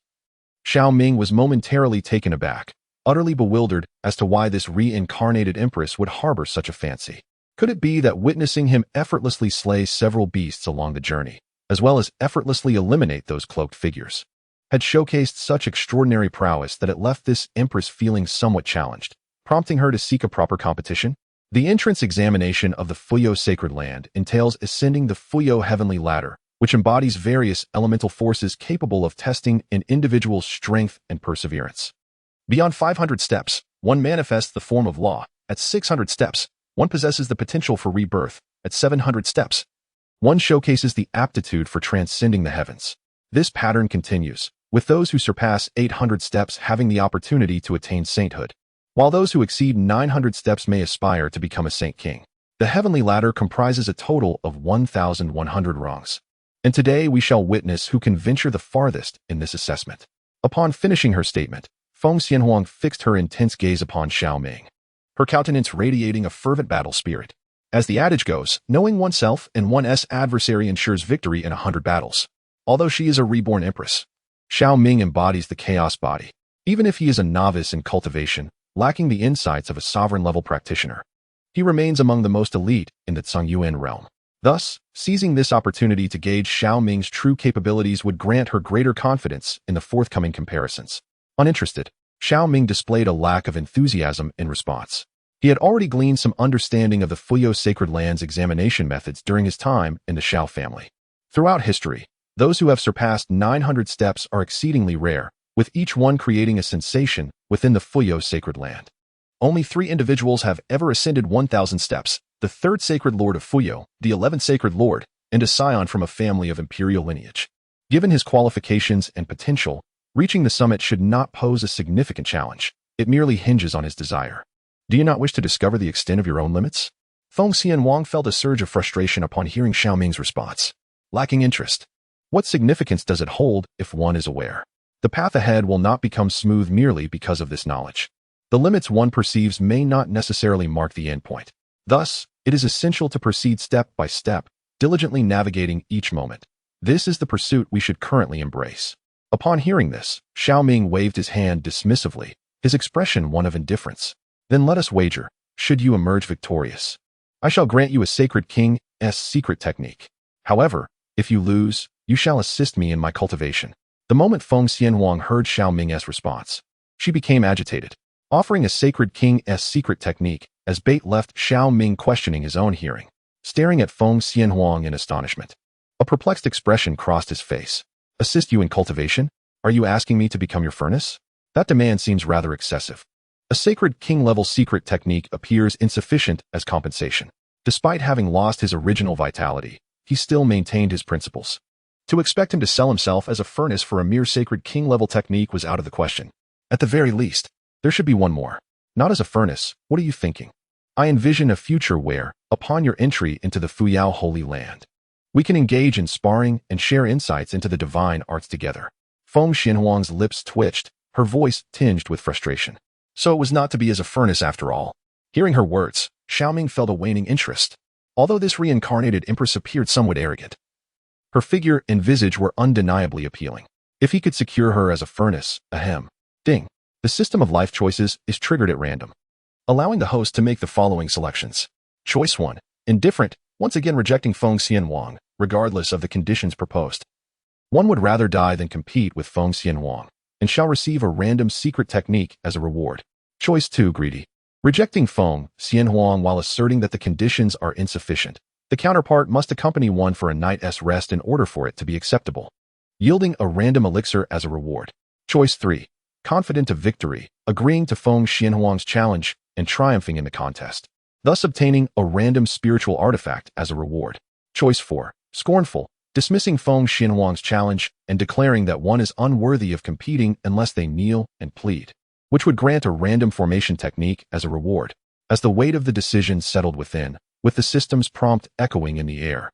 Xiao Ming was momentarily taken aback, utterly bewildered as to why this reincarnated empress would harbor such a fancy. Could it be that witnessing him effortlessly slay several beasts along the journey, as well as effortlessly eliminate those cloaked figures, had showcased such extraordinary prowess that it left this empress feeling somewhat challenged, prompting her to seek a proper competition? The entrance examination of the Fuyo sacred land entails ascending the Fuyo heavenly ladder, which embodies various elemental forces capable of testing an individual's strength and perseverance. Beyond 500 steps, one manifests the form of law. At 600 steps, one possesses the potential for rebirth. At 700 steps, one showcases the aptitude for transcending the heavens. This pattern continues, with those who surpass 800 steps having the opportunity to attain sainthood, while those who exceed 900 steps may aspire to become a saint king. The heavenly ladder comprises a total of 1,100 rungs, and today we shall witness who can venture the farthest in this assessment. Upon finishing her statement, Feng Xianhuang fixed her intense gaze upon Xiao Ming, her countenance radiating a fervent battle spirit. As the adage goes, knowing oneself and one's adversary ensures victory in 100 battles. Although she is a reborn empress, Xiao Ming embodies the chaos body, even if he is a novice in cultivation, lacking the insights of a sovereign-level practitioner. He remains among the most elite in the Zhongyuan realm. Thus, seizing this opportunity to gauge Xiao Ming's true capabilities would grant her greater confidence in the forthcoming comparisons. Uninterested, Xiao Ming displayed a lack of enthusiasm in response. He had already gleaned some understanding of the Fuyo sacred land's examination methods during his time in the Xiao family. Throughout history, those who have surpassed 900 steps are exceedingly rare, with each one creating a sensation within the Fuyo sacred land. Only 3 individuals have ever ascended 1,000 steps: the 3rd sacred lord of Fuyo, the 11th sacred lord, and a scion from a family of imperial lineage. Given his qualifications and potential, reaching the summit should not pose a significant challenge. It merely hinges on his desire. Do you not wish to discover the extent of your own limits? Feng Xianhuang felt a surge of frustration upon hearing Xiao Ming's response. Lacking interest. What significance does it hold if one is aware? The path ahead will not become smooth merely because of this knowledge. The limits one perceives may not necessarily mark the endpoint. Thus, it is essential to proceed step by step, diligently navigating each moment. This is the pursuit we should currently embrace. Upon hearing this, Xiao Ming waved his hand dismissively, his expression one of indifference. Then let us wager. Should you emerge victorious, I shall grant you a sacred king's secret technique. However, if you lose, you shall assist me in my cultivation. The moment Feng Xianhuang heard Xiao Ming's response, she became agitated. Offering a sacred king's secret technique as bait left Xiao Ming questioning his own hearing, staring at Feng Xianhuang in astonishment. A perplexed expression crossed his face. Assist you in cultivation? Are you asking me to become your furnace? That demand seems rather excessive. A sacred king-level secret technique appears insufficient as compensation. Despite having lost his original vitality, he still maintained his principles. To expect him to sell himself as a furnace for a mere sacred king-level technique was out of the question. At the very least, there should be one more. Not as a furnace, what are you thinking? I envision a future where, upon your entry into the Fuyao Holy Land, we can engage in sparring and share insights into the divine arts together. Feng Xianhuang's lips twitched, her voice tinged with frustration. So it was not to be as a furnace after all. Hearing her words, Xiao Ming felt a waning interest. Although this reincarnated empress appeared somewhat arrogant, her figure and visage were undeniably appealing. If he could secure her as a furnace, ding. The system of life choices is triggered at random, allowing the host to make the following selections. Choice 1. Indifferent, once again rejecting Feng Xianhuang, regardless of the conditions proposed. One would rather die than compete with Feng Xianhuang, and shall receive a random secret technique as a reward. Choice 2. Greedy, rejecting Feng Xianhuang while asserting that the conditions are insufficient. The counterpart must accompany one for a night's rest in order for it to be acceptable. yielding a random elixir as a reward. Choice 3. Confident of victory, agreeing to Feng Xianhuang's challenge and triumphing in the contest, thus obtaining a random spiritual artifact as a reward. Choice 4. Scornful, dismissing Feng Xianhuang's challenge and declaring that one is unworthy of competing unless they kneel and plead, which would grant a random formation technique as a reward, as the weight of the decision settled within, with the system's prompt echoing in the air.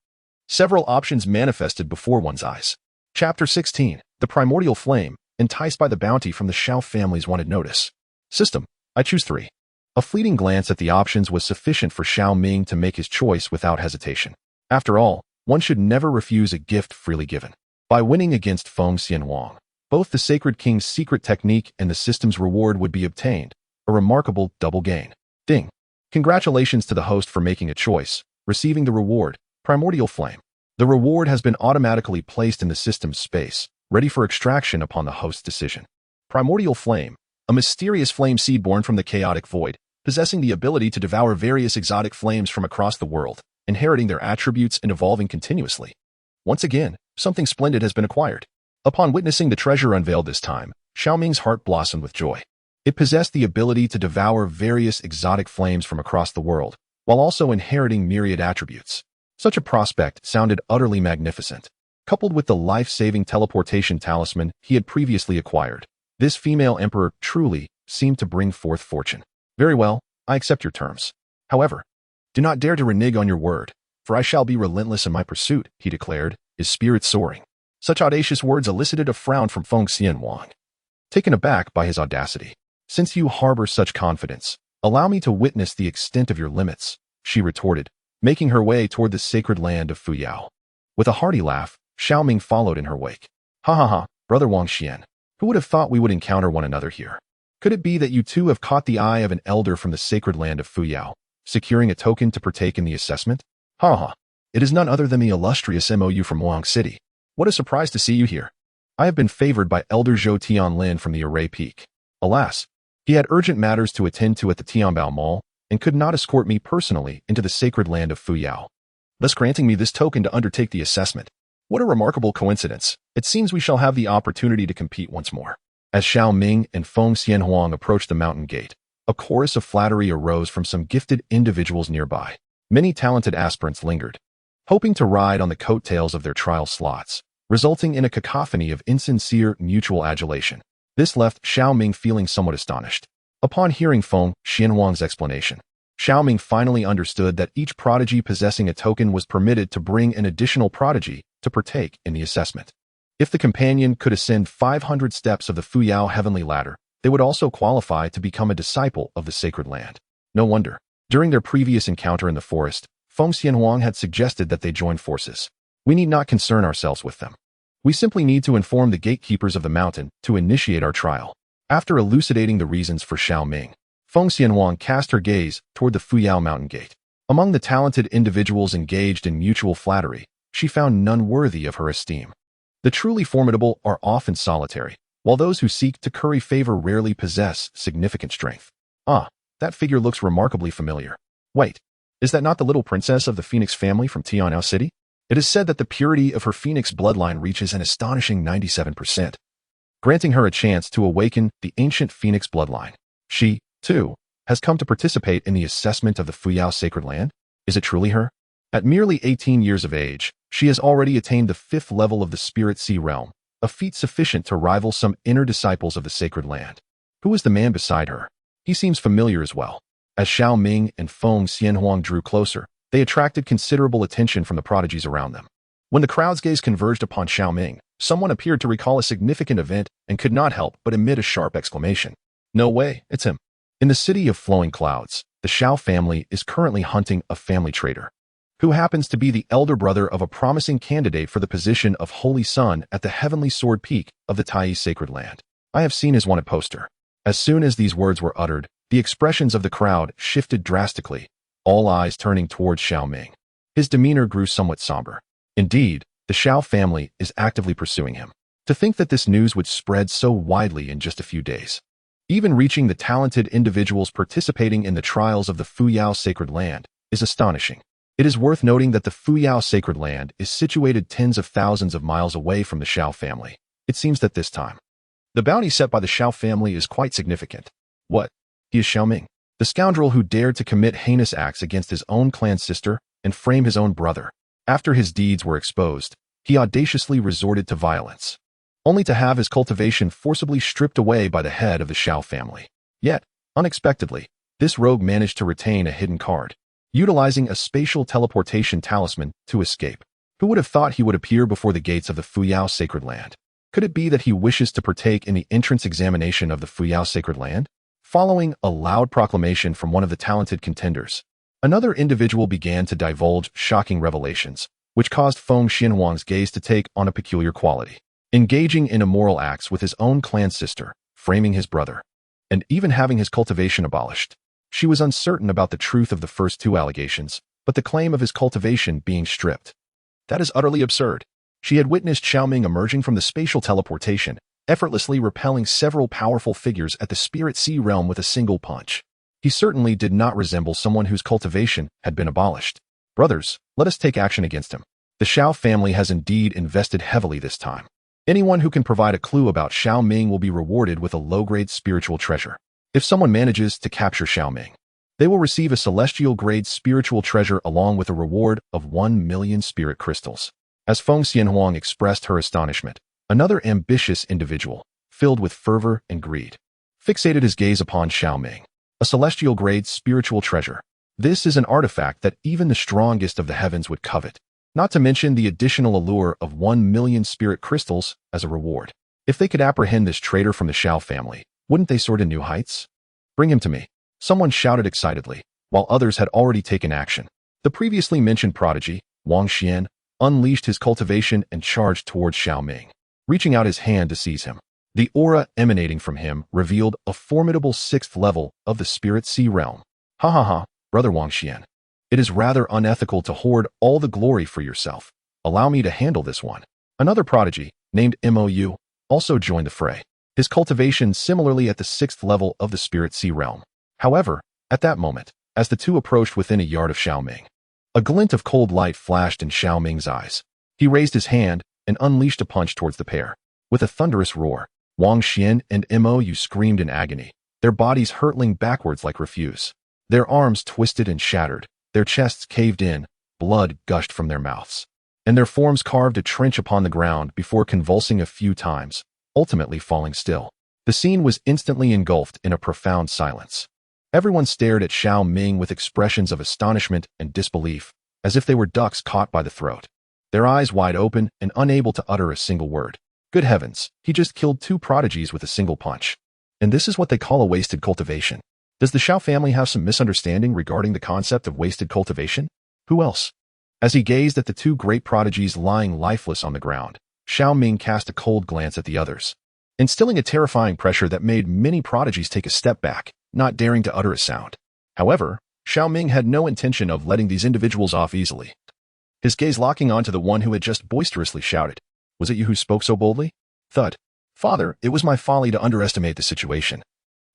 Several options manifested before one's eyes. Chapter 16. The Primordial Flame, enticed by the bounty from the Xiao family's wanted notice. System. I choose 3. A fleeting glance at the options was sufficient for Xiao Ming to make his choice without hesitation. After all, one should never refuse a gift freely given. By winning against Feng Xianhuang, both the Sacred King's secret technique and the system's reward would be obtained, a remarkable double gain. Ding. Congratulations to the host for making a choice, receiving the reward, Primordial Flame. The reward has been automatically placed in the system's space, ready for extraction upon the host's decision. Primordial Flame, a mysterious flame seed born from the chaotic void, possessing the ability to devour various exotic flames from across the world, inheriting their attributes and evolving continuously. Once again, something splendid has been acquired. Upon witnessing the treasure unveiled this time, Xiao Ming's heart blossomed with joy. It possessed the ability to devour various exotic flames from across the world, while also inheriting myriad attributes. Such a prospect sounded utterly magnificent. Coupled with the life-saving teleportation talisman he had previously acquired, this female emperor truly seemed to bring forth fortune. Very well, I accept your terms. However, do not dare to renege on your word, for I shall be relentless in my pursuit, he declared, his spirit soaring. Such audacious words elicited a frown from Feng Xianhuang. Taken aback by his audacity, since you harbor such confidence, allow me to witness the extent of your limits, she retorted, making her way toward the sacred land of Fuyao. With a hearty laugh, Xiao Ming followed in her wake. Ha ha ha, brother Wang Xian, who would have thought we would encounter one another here? Could it be that you too have caught the eye of an elder from the sacred land of Fuyao, securing a token to partake in the assessment? Ha ha, it is none other than the illustrious MOU from Wang City. What a surprise to see you here. I have been favored by Elder Zhou Tianlin from the Array Peak. Alas, he had urgent matters to attend to at the Tianbao Mall and could not escort me personally into the sacred land of Fuyao, thus granting me this token to undertake the assessment. What a remarkable coincidence. It seems we shall have the opportunity to compete once more. As Xiao Ming and Feng Xianhuang approached the mountain gate, a chorus of flattery arose from some gifted individuals nearby. Many talented aspirants lingered, hoping to ride on the coattails of their trial slots, resulting in a cacophony of insincere mutual adulation. This left Xiao Ming feeling somewhat astonished. Upon hearing Feng Xianhuang's explanation, Xiao Ming finally understood that each prodigy possessing a token was permitted to bring an additional prodigy to partake in the assessment. If the companion could ascend 500 steps of the Fuyao heavenly ladder, they would also qualify to become a disciple of the sacred land. No wonder. During their previous encounter in the forest, Feng Xianhuang had suggested that they join forces. We need not concern ourselves with them. We simply need to inform the gatekeepers of the mountain to initiate our trial. After elucidating the reasons for Xiao Ming, Feng Xianhuang cast her gaze toward the Fuyao mountain gate. Among the talented individuals engaged in mutual flattery, she found none worthy of her esteem. The truly formidable are often solitary, while those who seek to curry favor rarely possess significant strength. Ah, that figure looks remarkably familiar. Wait, is that not the little princess of the Phoenix family from Tian'ao City? It is said that the purity of her Phoenix bloodline reaches an astonishing 97%, granting her a chance to awaken the ancient Phoenix bloodline. She, too, has come to participate in the assessment of the Fuyao sacred land? Is it truly her? At merely 18 years of age, she has already attained the 5th level of the Spirit Sea realm, a feat sufficient to rival some inner disciples of the sacred land. Who is the man beside her? He seems familiar as well. As Xiao Ming and Feng Xianhuang drew closer, they attracted considerable attention from the prodigies around them. When the crowd's gaze converged upon Xiao Ming, someone appeared to recall a significant event and could not help but emit a sharp exclamation. No way, it's him. In the city of flowing clouds, the Xiao family is currently hunting a family traitor, who happens to be the elder brother of a promising candidate for the position of Holy Son at the Heavenly Sword Peak of the Tai sacred land. I have seen his wanted poster. As soon as these words were uttered, the expressions of the crowd shifted drastically, all eyes turning towards Xiao Ming. His demeanor grew somewhat somber. Indeed, the Xiao family is actively pursuing him. To think that this news would spread so widely in just a few days, even reaching the talented individuals participating in the trials of the Fuyao sacred land, is astonishing. It is worth noting that the Fuyao sacred land is situated tens of thousands of miles away from the Xiao family. It seems that this time, the bounty set by the Xiao family is quite significant. What? He is Xiao Ming, the scoundrel who dared to commit heinous acts against his own clan sister and frame his own brother. After his deeds were exposed, he audaciously resorted to violence, only to have his cultivation forcibly stripped away by the head of the Xiao family. Yet, unexpectedly, this rogue managed to retain a hidden card, utilizing a spatial teleportation talisman to escape. Who would have thought he would appear before the gates of the Fuyao sacred land? Could it be that he wishes to partake in the entrance examination of the Fuyao sacred land? Following a loud proclamation from one of the talented contenders, another individual began to divulge shocking revelations, which caused Feng Xianhuang's gaze to take on a peculiar quality. Engaging in immoral acts with his own clan sister, framing his brother, and even having his cultivation abolished. She was uncertain about the truth of the first two allegations, but the claim of his cultivation being stripped. That is utterly absurd. She had witnessed Xiao Ming emerging from the spatial teleportation, effortlessly repelling several powerful figures at the Spirit Sea realm with a single punch. He certainly did not resemble someone whose cultivation had been abolished. Brothers, let us take action against him. The Xiao family has indeed invested heavily this time. Anyone who can provide a clue about Xiao Ming will be rewarded with a low-grade spiritual treasure. If someone manages to capture Xiao Ming, they will receive a celestial-grade spiritual treasure along with a reward of 1,000,000 spirit crystals. As Feng Xianhuang expressed her astonishment, another ambitious individual, filled with fervor and greed, fixated his gaze upon Xiao Ming. A celestial-grade spiritual treasure. This is an artifact that even the strongest of the heavens would covet, not to mention the additional allure of 1,000,000 spirit crystals as a reward. If they could apprehend this traitor from the Xiao family, wouldn't they soar to new heights? Bring him to me, someone shouted excitedly, while others had already taken action. The previously mentioned prodigy, Wang Xian, unleashed his cultivation and charged towards Xiao Ming, reaching out his hand to seize him. The aura emanating from him revealed a formidable 6th level of the Spirit Sea realm. Ha ha ha, brother Wang Xian. It is rather unethical to hoard all the glory for yourself. Allow me to handle this one. Another prodigy, named Mou, also joined the fray, his cultivation similarly at the 6th level of the Spirit Sea realm. However, at that moment, as the two approached within a yard of Xiao Ming, a glint of cold light flashed in Xiao Ming's eyes. He raised his hand and unleashed a punch towards the pair. With a thunderous roar, Wang Xian and Mou screamed in agony, their bodies hurtling backwards like refuse. Their arms twisted and shattered, their chests caved in, blood gushed from their mouths, and their forms carved a trench upon the ground before convulsing a few times, ultimately falling still. The scene was instantly engulfed in a profound silence. Everyone stared at Xiao Ming with expressions of astonishment and disbelief, as if they were ducks caught by the throat, their eyes wide open and unable to utter a single word. Good heavens, he just killed 2 prodigies with a single punch. And this is what they call a wasted cultivation. Does the Xiao family have some misunderstanding regarding the concept of wasted cultivation? Who else? As he gazed at the 2 great prodigies lying lifeless on the ground, Xiao Ming cast a cold glance at the others, instilling a terrifying pressure that made many prodigies take a step back, not daring to utter a sound. However, Xiao Ming had no intention of letting these individuals off easily. His gaze locking onto the one who had just boisterously shouted, "Was it you who spoke so boldly?" Thud. "Father, it was my folly to underestimate the situation.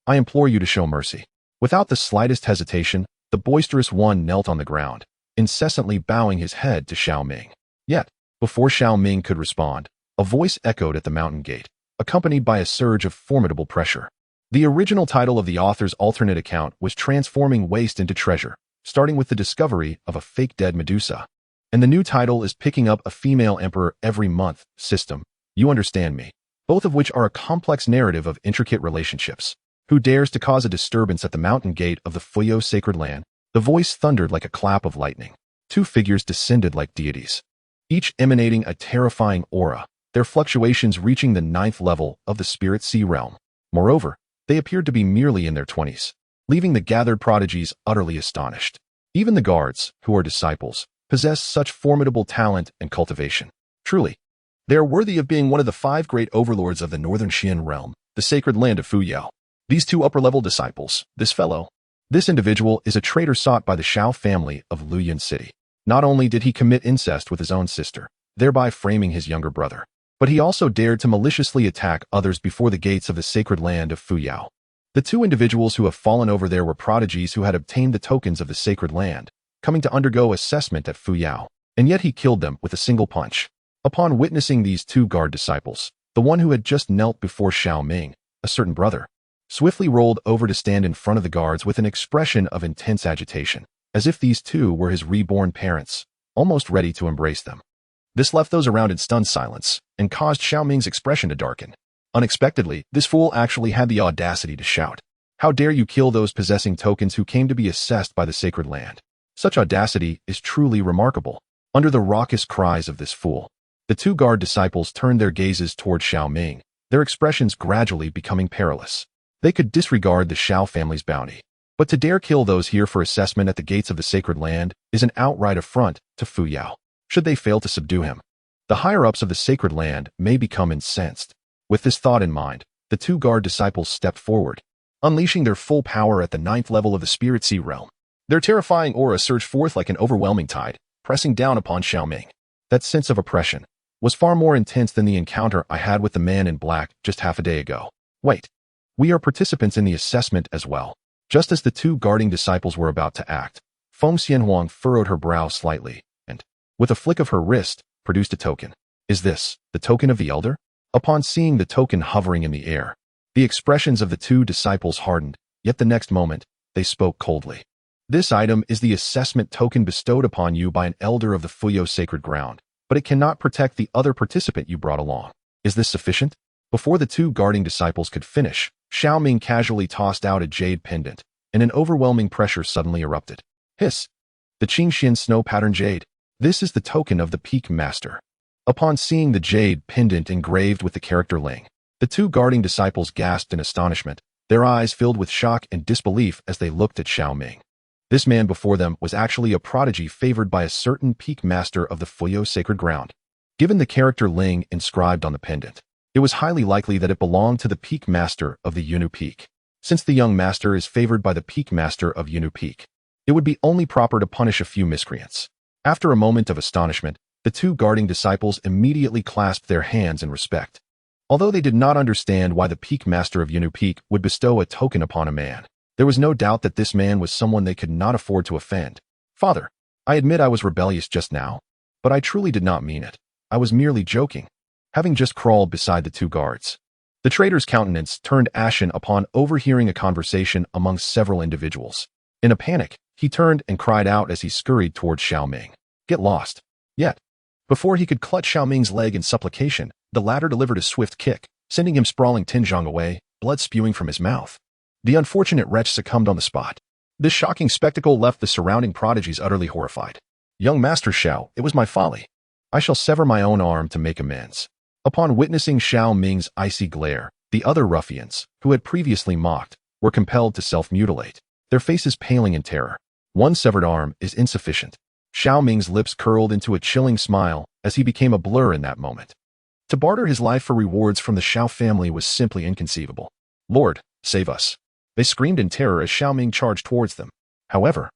I implore you to show mercy." Without the slightest hesitation, the boisterous one knelt on the ground, incessantly bowing his head to Xiao Ming. Yet, before Xiao Ming could respond, a voice echoed at the mountain gate, accompanied by a surge of formidable pressure. The original title of the author's alternate account was Transforming Waste into Treasure, starting with the discovery of a fake dead Medusa. And the new title is Picking Up a Female Emperor Every Month System, You Understand Me, both of which are a complex narrative of intricate relationships. Who dares to cause a disturbance at the mountain gate of the Fuyao sacred land? The voice thundered like a clap of lightning. 2 figures descended like deities, each emanating a terrifying aura, their fluctuations reaching the 9th level of the Spirit Sea realm. Moreover, they appeared to be merely in their 20s, leaving the gathered prodigies utterly astonished. Even the guards, who are disciples, possess such formidable talent and cultivation. Truly, they are worthy of being one of the 5 great overlords of the northern Xian realm, the sacred land of Fuyao. These 2 upper-level disciples, this individual is a traitor sought by the Xiao family of Luyan City. Not only did he commit incest with his own sister, thereby framing his younger brother, but he also dared to maliciously attack others before the gates of the sacred land of Fuyao. The 2 individuals who have fallen over there were prodigies who had obtained the tokens of the sacred land, coming to undergo assessment at Fuyao, and yet he killed them with a single punch. Upon witnessing these two guard disciples, the one who had just knelt before Xiao Ming, a certain brother, swiftly rolled over to stand in front of the guards with an expression of intense agitation, as if these two were his reborn parents, almost ready to embrace them. This left those around in stunned silence and caused Xiao Ming's expression to darken. Unexpectedly, this fool actually had the audacity to shout, "How dare you kill those possessing tokens who came to be assessed by the sacred land?" Such audacity is truly remarkable. Under the raucous cries of this fool, the two guard disciples turned their gazes toward Xiao Ming, their expressions gradually becoming perilous. They could disregard the Xiao family's bounty, but to dare kill those here for assessment at the gates of the sacred land is an outright affront to Fuyao. Should they fail to subdue him, the higher-ups of the sacred land may become incensed. With this thought in mind, the two guard disciples stepped forward, unleashing their full power at the 9th level of the Spirit Sea realm. Their terrifying aura surged forth like an overwhelming tide, pressing down upon Xiao Ming. That sense of oppression was far more intense than the encounter I had with the man in black just half a day ago. Wait, we are participants in the assessment as well. Just as the two guarding disciples were about to act, Feng Xianhuang furrowed her brow slightly, and, with a flick of her wrist, produced a token. Is this the token of the elder? Upon seeing the token hovering in the air, the expressions of the two disciples hardened, yet the next moment, they spoke coldly. This item is the assessment token bestowed upon you by an elder of the Fuyo sacred ground, but it cannot protect the other participant you brought along. Is this sufficient? Before the two guarding disciples could finish, Xiao Ming casually tossed out a jade pendant, and an overwhelming pressure suddenly erupted. Hiss! The Qingxian snow pattern jade. This is the token of the Peak Master. Upon seeing the jade pendant engraved with the character Ling, the two guarding disciples gasped in astonishment, their eyes filled with shock and disbelief as they looked at Xiao Ming. This man before them was actually a prodigy favored by a certain Peak Master of the Fuyo sacred ground. Given the character Ling inscribed on the pendant, it was highly likely that it belonged to the Peak Master of the Yunu Peak. Since the young master is favored by the Peak Master of Yunu Peak, it would be only proper to punish a few miscreants. After a moment of astonishment, the two guarding disciples immediately clasped their hands in respect. Although they did not understand why the Peak Master of Yunu Peak would bestow a token upon a man, there was no doubt that this man was someone they could not afford to offend. Father, I admit I was rebellious just now, but I truly did not mean it. I was merely joking. Having just crawled beside the two guards, the traitor's countenance turned ashen upon overhearing a conversation among several individuals. In a panic, he turned and cried out as he scurried towards Xiao Ming. Get lost. Yet, before he could clutch Xiao Ming's leg in supplication, the latter delivered a swift kick, sending him sprawling Tinzhong away, blood spewing from his mouth. The unfortunate wretch succumbed on the spot. This shocking spectacle left the surrounding prodigies utterly horrified. Young Master Xiao, it was my folly. I shall sever my own arm to make amends. Upon witnessing Xiao Ming's icy glare, the other ruffians, who had previously mocked, were compelled to self-mutilate, their faces paling in terror. One severed arm is insufficient. Xiao Ming's lips curled into a chilling smile as he became a blur in that moment. To barter his life for rewards from the Xiao family was simply inconceivable. Lord, save us. They screamed in terror as Xiao Ming charged towards them. However,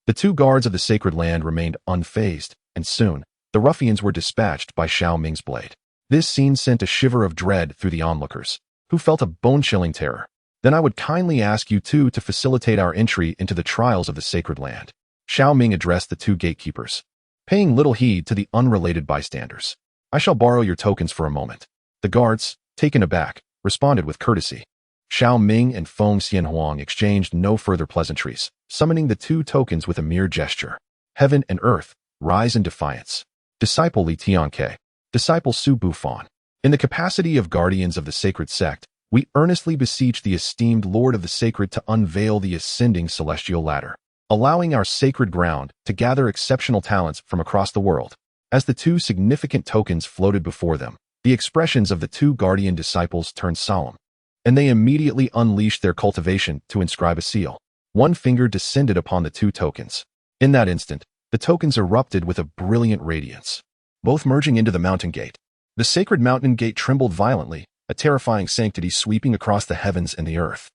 the two guards of the sacred land remained unfazed, and soon, the ruffians were dispatched by Xiao Ming's blade. This scene sent a shiver of dread through the onlookers, who felt a bone-chilling terror. Then I would kindly ask you two to facilitate our entry into the trials of the sacred land. Xiao Ming addressed the two gatekeepers, paying little heed to the unrelated bystanders. I shall borrow your tokens for a moment. The guards, taken aback, responded with courtesy. Xiao Ming and Feng Xianhuang exchanged no further pleasantries, summoning the two tokens with a mere gesture. Heaven and earth, rise in defiance. Disciple Li Tianke, Disciple Su Bufan. In the capacity of guardians of the sacred sect, we earnestly beseech the esteemed Lord of the Sacred to unveil the ascending celestial ladder, allowing our sacred ground to gather exceptional talents from across the world. As the two significant tokens floated before them, the expressions of the two guardian disciples turned solemn, and they immediately unleashed their cultivation to inscribe a seal. One finger descended upon the two tokens. In that instant, the tokens erupted with a brilliant radiance, both merging into the mountain gate. The sacred mountain gate trembled violently, a terrifying sanctity sweeping across the heavens and the earth.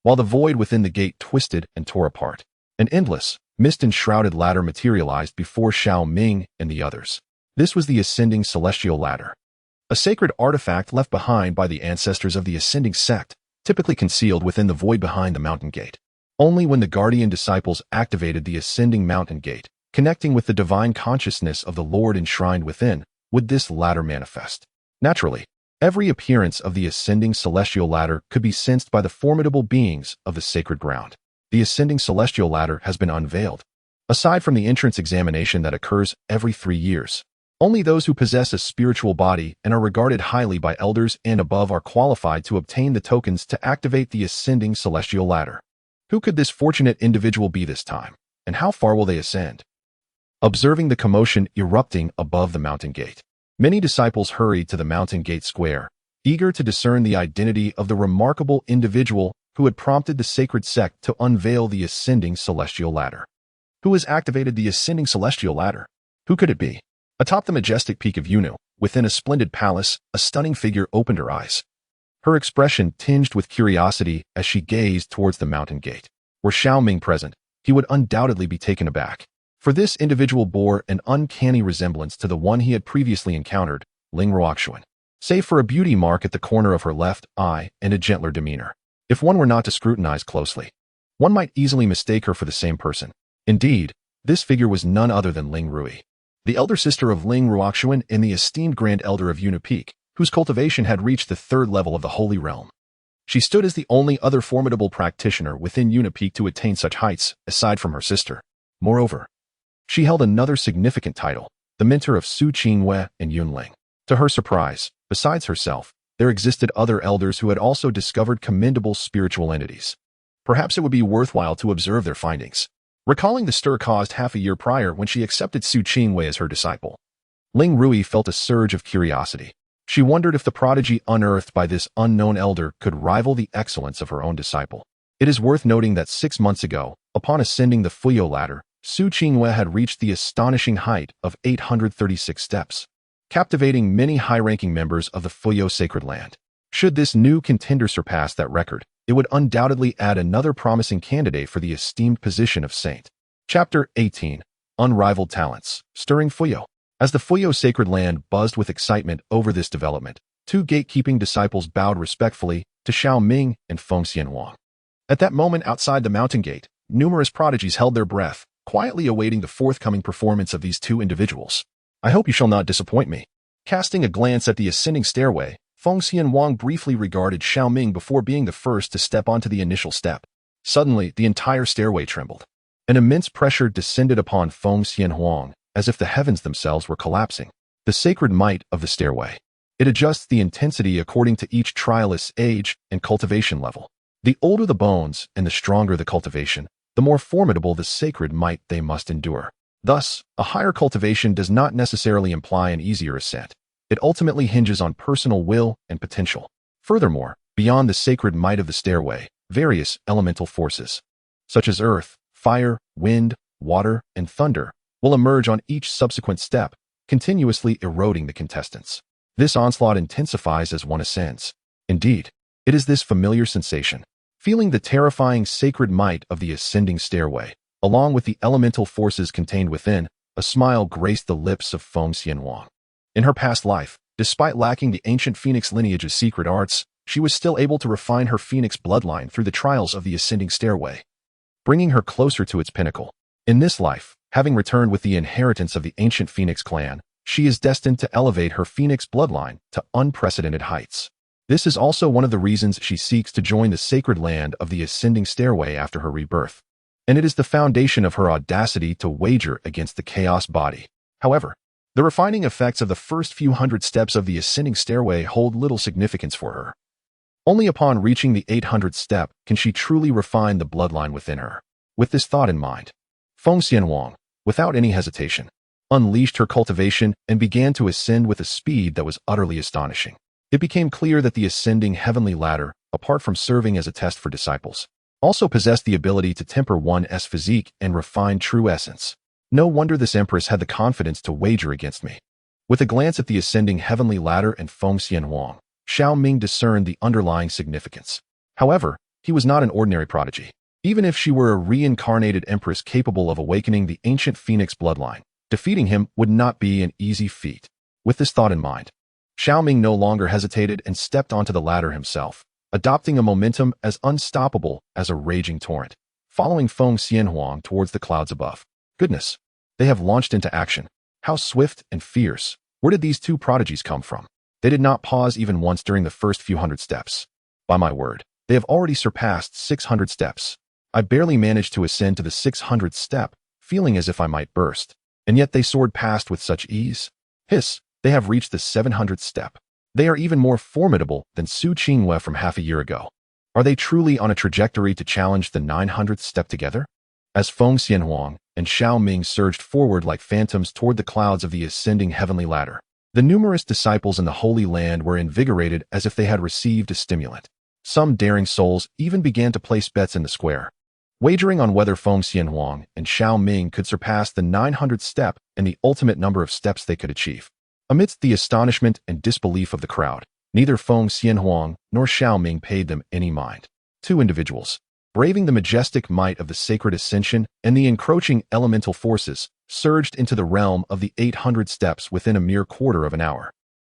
While the void within the gate twisted and tore apart, an endless, mist-enshrouded ladder materialized before Xiao Ming and the others. This was the ascending celestial ladder, a sacred artifact left behind by the ancestors of the ascending sect, typically concealed within the void behind the mountain gate. Only when the guardian disciples activated the ascending mountain gate, connecting with the divine consciousness of the Lord enshrined within, would this ladder manifest. Naturally, every appearance of the ascending celestial ladder could be sensed by the formidable beings of the sacred ground. The ascending celestial ladder has been unveiled. Aside from the entrance examination that occurs every 3 years, only those who possess a spiritual body and are regarded highly by elders and above are qualified to obtain the tokens to activate the ascending celestial ladder. Who could this fortunate individual be this time, and how far will they ascend? Observing the commotion erupting above the mountain gate, many disciples hurried to the mountain gate square, eager to discern the identity of the remarkable individual who had prompted the sacred sect to unveil the ascending celestial ladder. Who has activated the ascending celestial ladder? Who could it be? Atop the majestic peak of Yunu, within a splendid palace, a stunning figure opened her eyes. Her expression tinged with curiosity as she gazed towards the mountain gate. Were Xiao Ming present, he would undoubtedly be taken aback, for this individual bore an uncanny resemblance to the one he had previously encountered, Ling Ruoxuan, save for a beauty mark at the corner of her left eye and a gentler demeanor. If one were not to scrutinize closely, one might easily mistake her for the same person. Indeed, this figure was none other than Ling Rui, the elder sister of Ling Ruoxuan and the esteemed Grand Elder of Yunu Peak, whose cultivation had reached the 3rd level of the Holy Realm. She stood as the only other formidable practitioner within Yunu Peak to attain such heights, aside from her sister. Moreover, she held another significant title, the mentor of Su Qingwei and Yunling. To her surprise, besides herself, there existed other elders who had also discovered commendable spiritual entities. Perhaps it would be worthwhile to observe their findings. Recalling the stir caused half a year prior when she accepted Su Qingwei as her disciple, Ling Rui felt a surge of curiosity. She wondered if the prodigy unearthed by this unknown elder could rival the excellence of her own disciple. It is worth noting that 6 months ago, upon ascending the Fuyo ladder, Su Qingwei had reached the astonishing height of 836 steps, captivating many high-ranking members of the Fuyo sacred land. Should this new contender surpass that record, it would undoubtedly add another promising candidate for the esteemed position of saint. Chapter 18. Unrivaled Talents, Stirring Fuyo. As the Fuyo sacred land buzzed with excitement over this development, 2 gatekeeping disciples bowed respectfully to Xiao Ming and Feng Xianwang. At that moment outside the mountain gate, numerous prodigies held their breath, quietly awaiting the forthcoming performance of these 2 individuals. I hope you shall not disappoint me. Casting a glance at the ascending stairway, Feng Xianwang briefly regarded Xiao Ming before being the first to step onto the initial step. Suddenly, the entire stairway trembled. An immense pressure descended upon Feng Xianwang, as if the heavens themselves were collapsing. The sacred might of the stairway. It adjusts the intensity according to each trialist's age and cultivation level. The older the bones and the stronger the cultivation, the more formidable the sacred might they must endure. Thus, a higher cultivation does not necessarily imply an easier ascent. It ultimately hinges on personal will and potential. Furthermore, beyond the sacred might of the stairway, various elemental forces, such as earth, fire, wind, water, and thunder, will emerge on each subsequent step, continuously eroding the contestants. This onslaught intensifies as one ascends. Indeed, it is this familiar sensation, feeling the terrifying sacred might of the ascending stairway, along with the elemental forces contained within. A smile graced the lips of Feng Xianwang. In her past life, despite lacking the ancient phoenix lineage's secret arts, she was still able to refine her phoenix bloodline through the trials of the ascending stairway, bringing her closer to its pinnacle. In this life, having returned with the inheritance of the ancient Phoenix clan, she is destined to elevate her Phoenix bloodline to unprecedented heights. This is also one of the reasons she seeks to join the sacred land of the ascending stairway after her rebirth. And it is the foundation of her audacity to wager against the chaos body. However, the refining effects of the first few hundred steps of the ascending stairway hold little significance for her. Only upon reaching the 800th step can she truly refine the bloodline within her. With this thought in mind, Feng Xianwang, without any hesitation, unleashed her cultivation and began to ascend with a speed that was utterly astonishing. It became clear that the ascending heavenly ladder, apart from serving as a test for disciples, also possessed the ability to temper one's physique and refine true essence. No wonder this empress had the confidence to wager against me. With a glance at the ascending heavenly ladder and Feng Xianwang, Xiao Ming discerned the underlying significance. However, he was not an ordinary prodigy. Even if she were a reincarnated empress capable of awakening the ancient Phoenix bloodline, defeating him would not be an easy feat. With this thought in mind, Xiao Ming no longer hesitated and stepped onto the ladder himself, adopting a momentum as unstoppable as a raging torrent. following Feng Xianhuang towards the clouds above. Goodness, they have launched into action. How swift and fierce. Where did these two prodigies come from? They did not pause even once during the first few hundred steps. By my word, they have already surpassed 600 steps. I barely managed to ascend to the 600th step, feeling as if I might burst. And yet they soared past with such ease. Hiss, they have reached the 700th step. They are even more formidable than Su Qingwei from half a year ago. Are they truly on a trajectory to challenge the 900th step together? As Feng Xianhuang and Xiao Ming surged forward like phantoms toward the clouds of the ascending heavenly ladder, the numerous disciples in the Holy Land were invigorated as if they had received a stimulant. Some daring souls even began to place bets in the square, wagering on whether Feng Xianhuang and Xiao Ming could surpass the 900th step and the ultimate number of steps they could achieve. Amidst the astonishment and disbelief of the crowd, neither Feng Xianhuang nor Xiao Ming paid them any mind. Two individuals, braving the majestic might of the sacred ascension and the encroaching elemental forces, surged into the realm of the 800 steps within a mere quarter of an hour,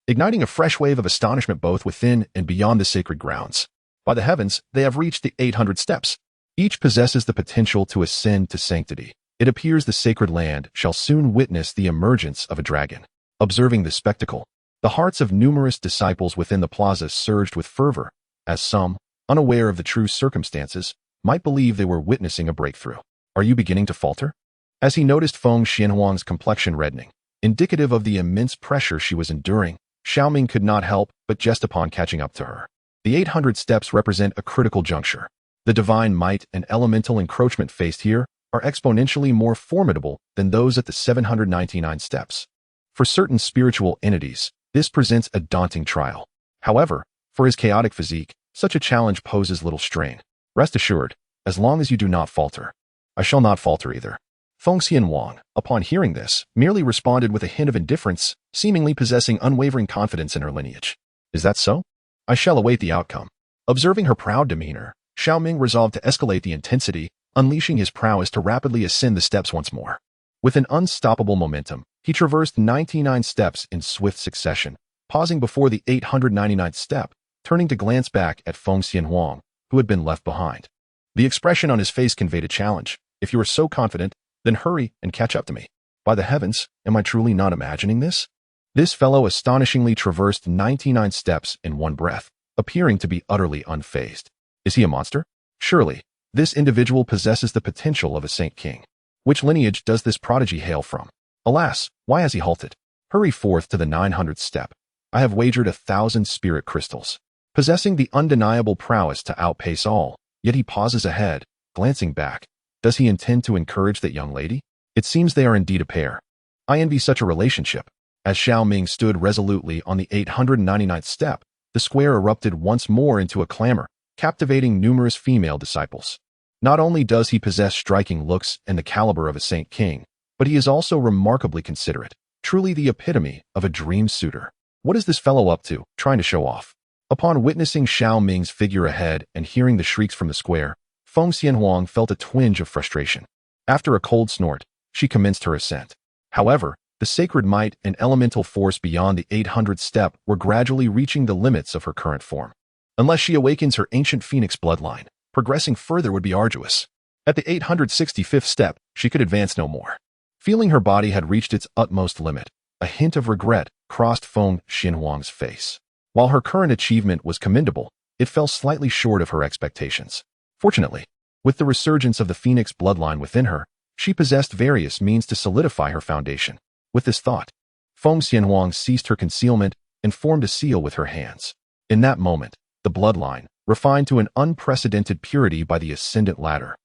igniting a fresh wave of astonishment both within and beyond the sacred grounds. By the heavens, they have reached the 800 steps. Each possesses the potential to ascend to sanctity. It appears the sacred land shall soon witness the emergence of a dragon. Observing the spectacle, the hearts of numerous disciples within the plaza surged with fervor, as some, unaware of the true circumstances, might believe they were witnessing a breakthrough. Are you beginning to falter? As he noticed Feng Xianhuang's complexion reddening, indicative of the immense pressure she was enduring, Xiao Ming could not help but jest upon catching up to her. The 800 steps represent a critical juncture. The divine might and elemental encroachment faced here are exponentially more formidable than those at the 799 steps. For certain spiritual entities, this presents a daunting trial. However, for his chaotic physique, such a challenge poses little strain. Rest assured, as long as you do not falter, I shall not falter either. Feng Xianhuang, upon hearing this, merely responded with a hint of indifference, seemingly possessing unwavering confidence in her lineage. Is that so? I shall await the outcome. Observing her proud demeanor, Xiao Ming resolved to escalate the intensity, unleashing his prowess to rapidly ascend the steps once more. With an unstoppable momentum, he traversed 99 steps in swift succession, pausing before the 899th step, turning to glance back at Feng Xianhuang, who had been left behind. The expression on his face conveyed a challenge. If you are so confident, then hurry and catch up to me. By the heavens, am I truly not imagining this? This fellow astonishingly traversed 99 steps in one breath, appearing to be utterly unfazed. Is he a monster? Surely, this individual possesses the potential of a saint king. Which lineage does this prodigy hail from? Alas, why has he halted? Hurry forth to the 900th step. I have wagered 1,000 spirit crystals. Possessing the undeniable prowess to outpace all, yet he pauses ahead, glancing back. Does he intend to encourage that young lady? It seems they are indeed a pair. I envy such a relationship. As Xiao Ming stood resolutely on the 899th step, the square erupted once more into a clamor, captivating numerous female disciples. Not only does he possess striking looks and the caliber of a saint king, but he is also remarkably considerate, truly the epitome of a dream suitor. What is this fellow up to, trying to show off? Upon witnessing Xiao Ming's figure ahead and hearing the shrieks from the square, Feng Xianhuang felt a twinge of frustration. After a cold snort, she commenced her ascent. However, the sacred might and elemental force beyond the 800th step were gradually reaching the limits of her current form. Unless she awakens her ancient phoenix bloodline, progressing further would be arduous. At the 865th step, she could advance no more. Feeling her body had reached its utmost limit, a hint of regret crossed Feng Xianhuang's face. While her current achievement was commendable, it fell slightly short of her expectations. Fortunately, with the resurgence of the phoenix bloodline within her, she possessed various means to solidify her foundation. With this thought, Feng Xianhuang ceased her concealment and formed a seal with her hands. In that moment, the bloodline, refined to an unprecedented purity by the ascendant ladder,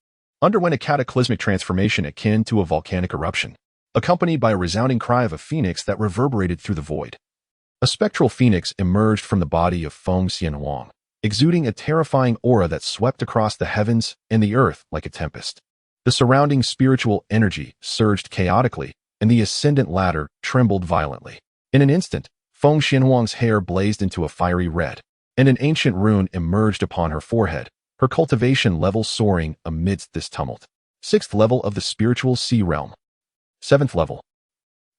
underwent a cataclysmic transformation akin to a volcanic eruption, accompanied by a resounding cry of a phoenix that reverberated through the void. A spectral phoenix emerged from the body of Feng Xianhuang, exuding a terrifying aura that swept across the heavens and the earth like a tempest. The surrounding spiritual energy surged chaotically, and the ascendant ladder trembled violently. In an instant, Feng Xianhuang's hair blazed into a fiery red, and an ancient rune emerged upon her forehead, her cultivation level soaring amidst this tumult. 6th level of the spiritual sea realm. 7th level.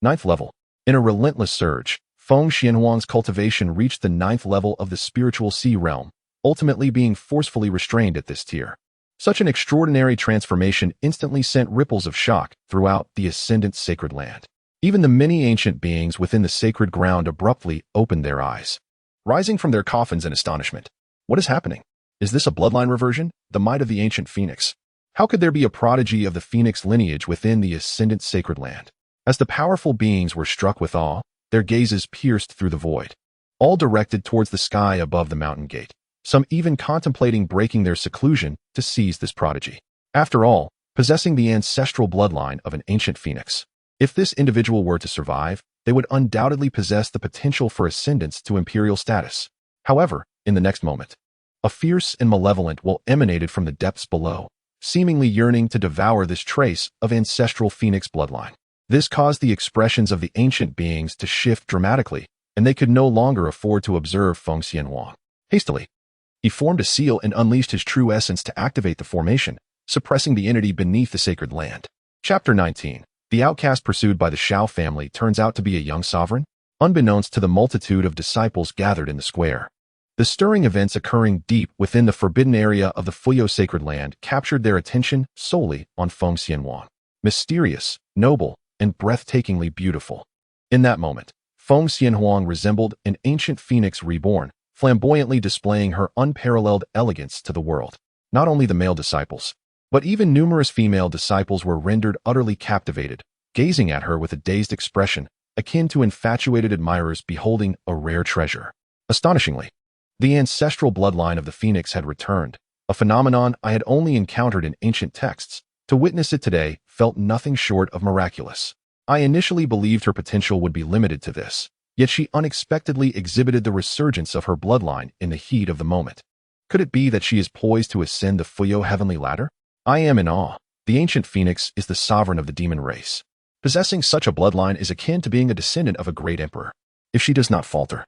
9th level. In a relentless surge, Feng Xianhuang's cultivation reached the 9th level of the spiritual sea realm, ultimately being forcefully restrained at this tier. Such an extraordinary transformation instantly sent ripples of shock throughout the Ascendant's sacred land. Even the many ancient beings within the sacred ground abruptly opened their eyes, rising from their coffins in astonishment. What is happening? Is this a bloodline reversion? The might of the ancient phoenix? How could there be a prodigy of the phoenix lineage within the Ascendant's sacred land? As the powerful beings were struck with awe, their gazes pierced through the void, all directed towards the sky above the mountain gate, some even contemplating breaking their seclusion to seize this prodigy. After all, possessing the ancestral bloodline of an ancient phoenix, if this individual were to survive, they would undoubtedly possess the potential for ascendance to imperial status. However, in the next moment, a fierce and malevolent will emanated from the depths below, seemingly yearning to devour this trace of ancestral phoenix bloodline. This caused the expressions of the ancient beings to shift dramatically, and they could no longer afford to observe Feng Xianhuang. Hastily, he formed a seal and unleashed his true essence to activate the formation, suppressing the entity beneath the sacred land. Chapter 19. The outcast pursued by the Xiao family turns out to be a young sovereign, unbeknownst to the multitude of disciples gathered in the square. The stirring events occurring deep within the forbidden area of the Fuyo sacred land captured their attention solely on Feng Xianhuang. Mysterious, noble, and breathtakingly beautiful. In that moment, Feng Xianhuang resembled an ancient phoenix reborn, flamboyantly displaying her unparalleled elegance to the world. Not only the male disciples, but even numerous female disciples were rendered utterly captivated, gazing at her with a dazed expression, akin to infatuated admirers beholding a rare treasure. Astonishingly, the ancestral bloodline of the phoenix had returned, a phenomenon I had only encountered in ancient texts. To witness it today felt nothing short of miraculous. I initially believed her potential would be limited to this, yet she unexpectedly exhibited the resurgence of her bloodline in the heat of the moment. Could it be that she is poised to ascend the Fuyo heavenly ladder? I am in awe. The ancient phoenix is the sovereign of the demon race. Possessing such a bloodline is akin to being a descendant of a great emperor. If she does not falter,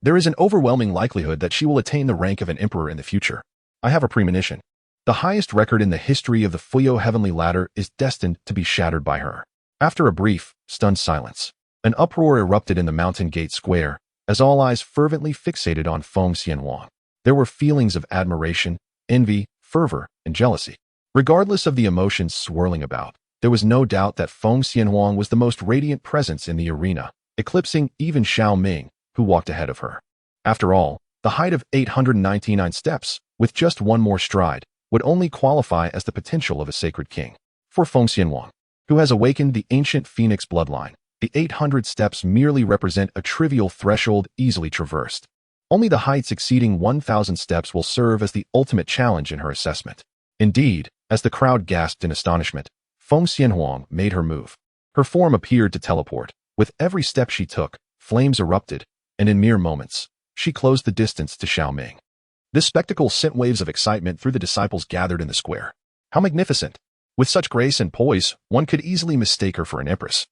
there is an overwhelming likelihood that she will attain the rank of an emperor in the future. I have a premonition. The highest record in the history of the Fuyo heavenly ladder is destined to be shattered by her. After a brief, stunned silence, an uproar erupted in the mountain gate square as all eyes fervently fixated on Feng Xianhuang. There were feelings of admiration, envy, fervor, and jealousy. Regardless of the emotions swirling about, there was no doubt that Feng Xianhuang was the most radiant presence in the arena, eclipsing even Xiao Ming, who walked ahead of her. After all, the height of 899 steps, with just one more stride, would only qualify as the potential of a sacred king. For Feng Xianhuang, who has awakened the ancient phoenix bloodline, the 800 steps merely represent a trivial threshold easily traversed. Only the heights exceeding 1,000 steps will serve as the ultimate challenge in her assessment. Indeed, as the crowd gasped in astonishment, Feng Xianhuang made her move. Her form appeared to teleport. With every step she took, flames erupted, and in mere moments, she closed the distance to Xiao Ming. This spectacle sent waves of excitement through the disciples gathered in the square. How magnificent! With such grace and poise, one could easily mistake her for an empress.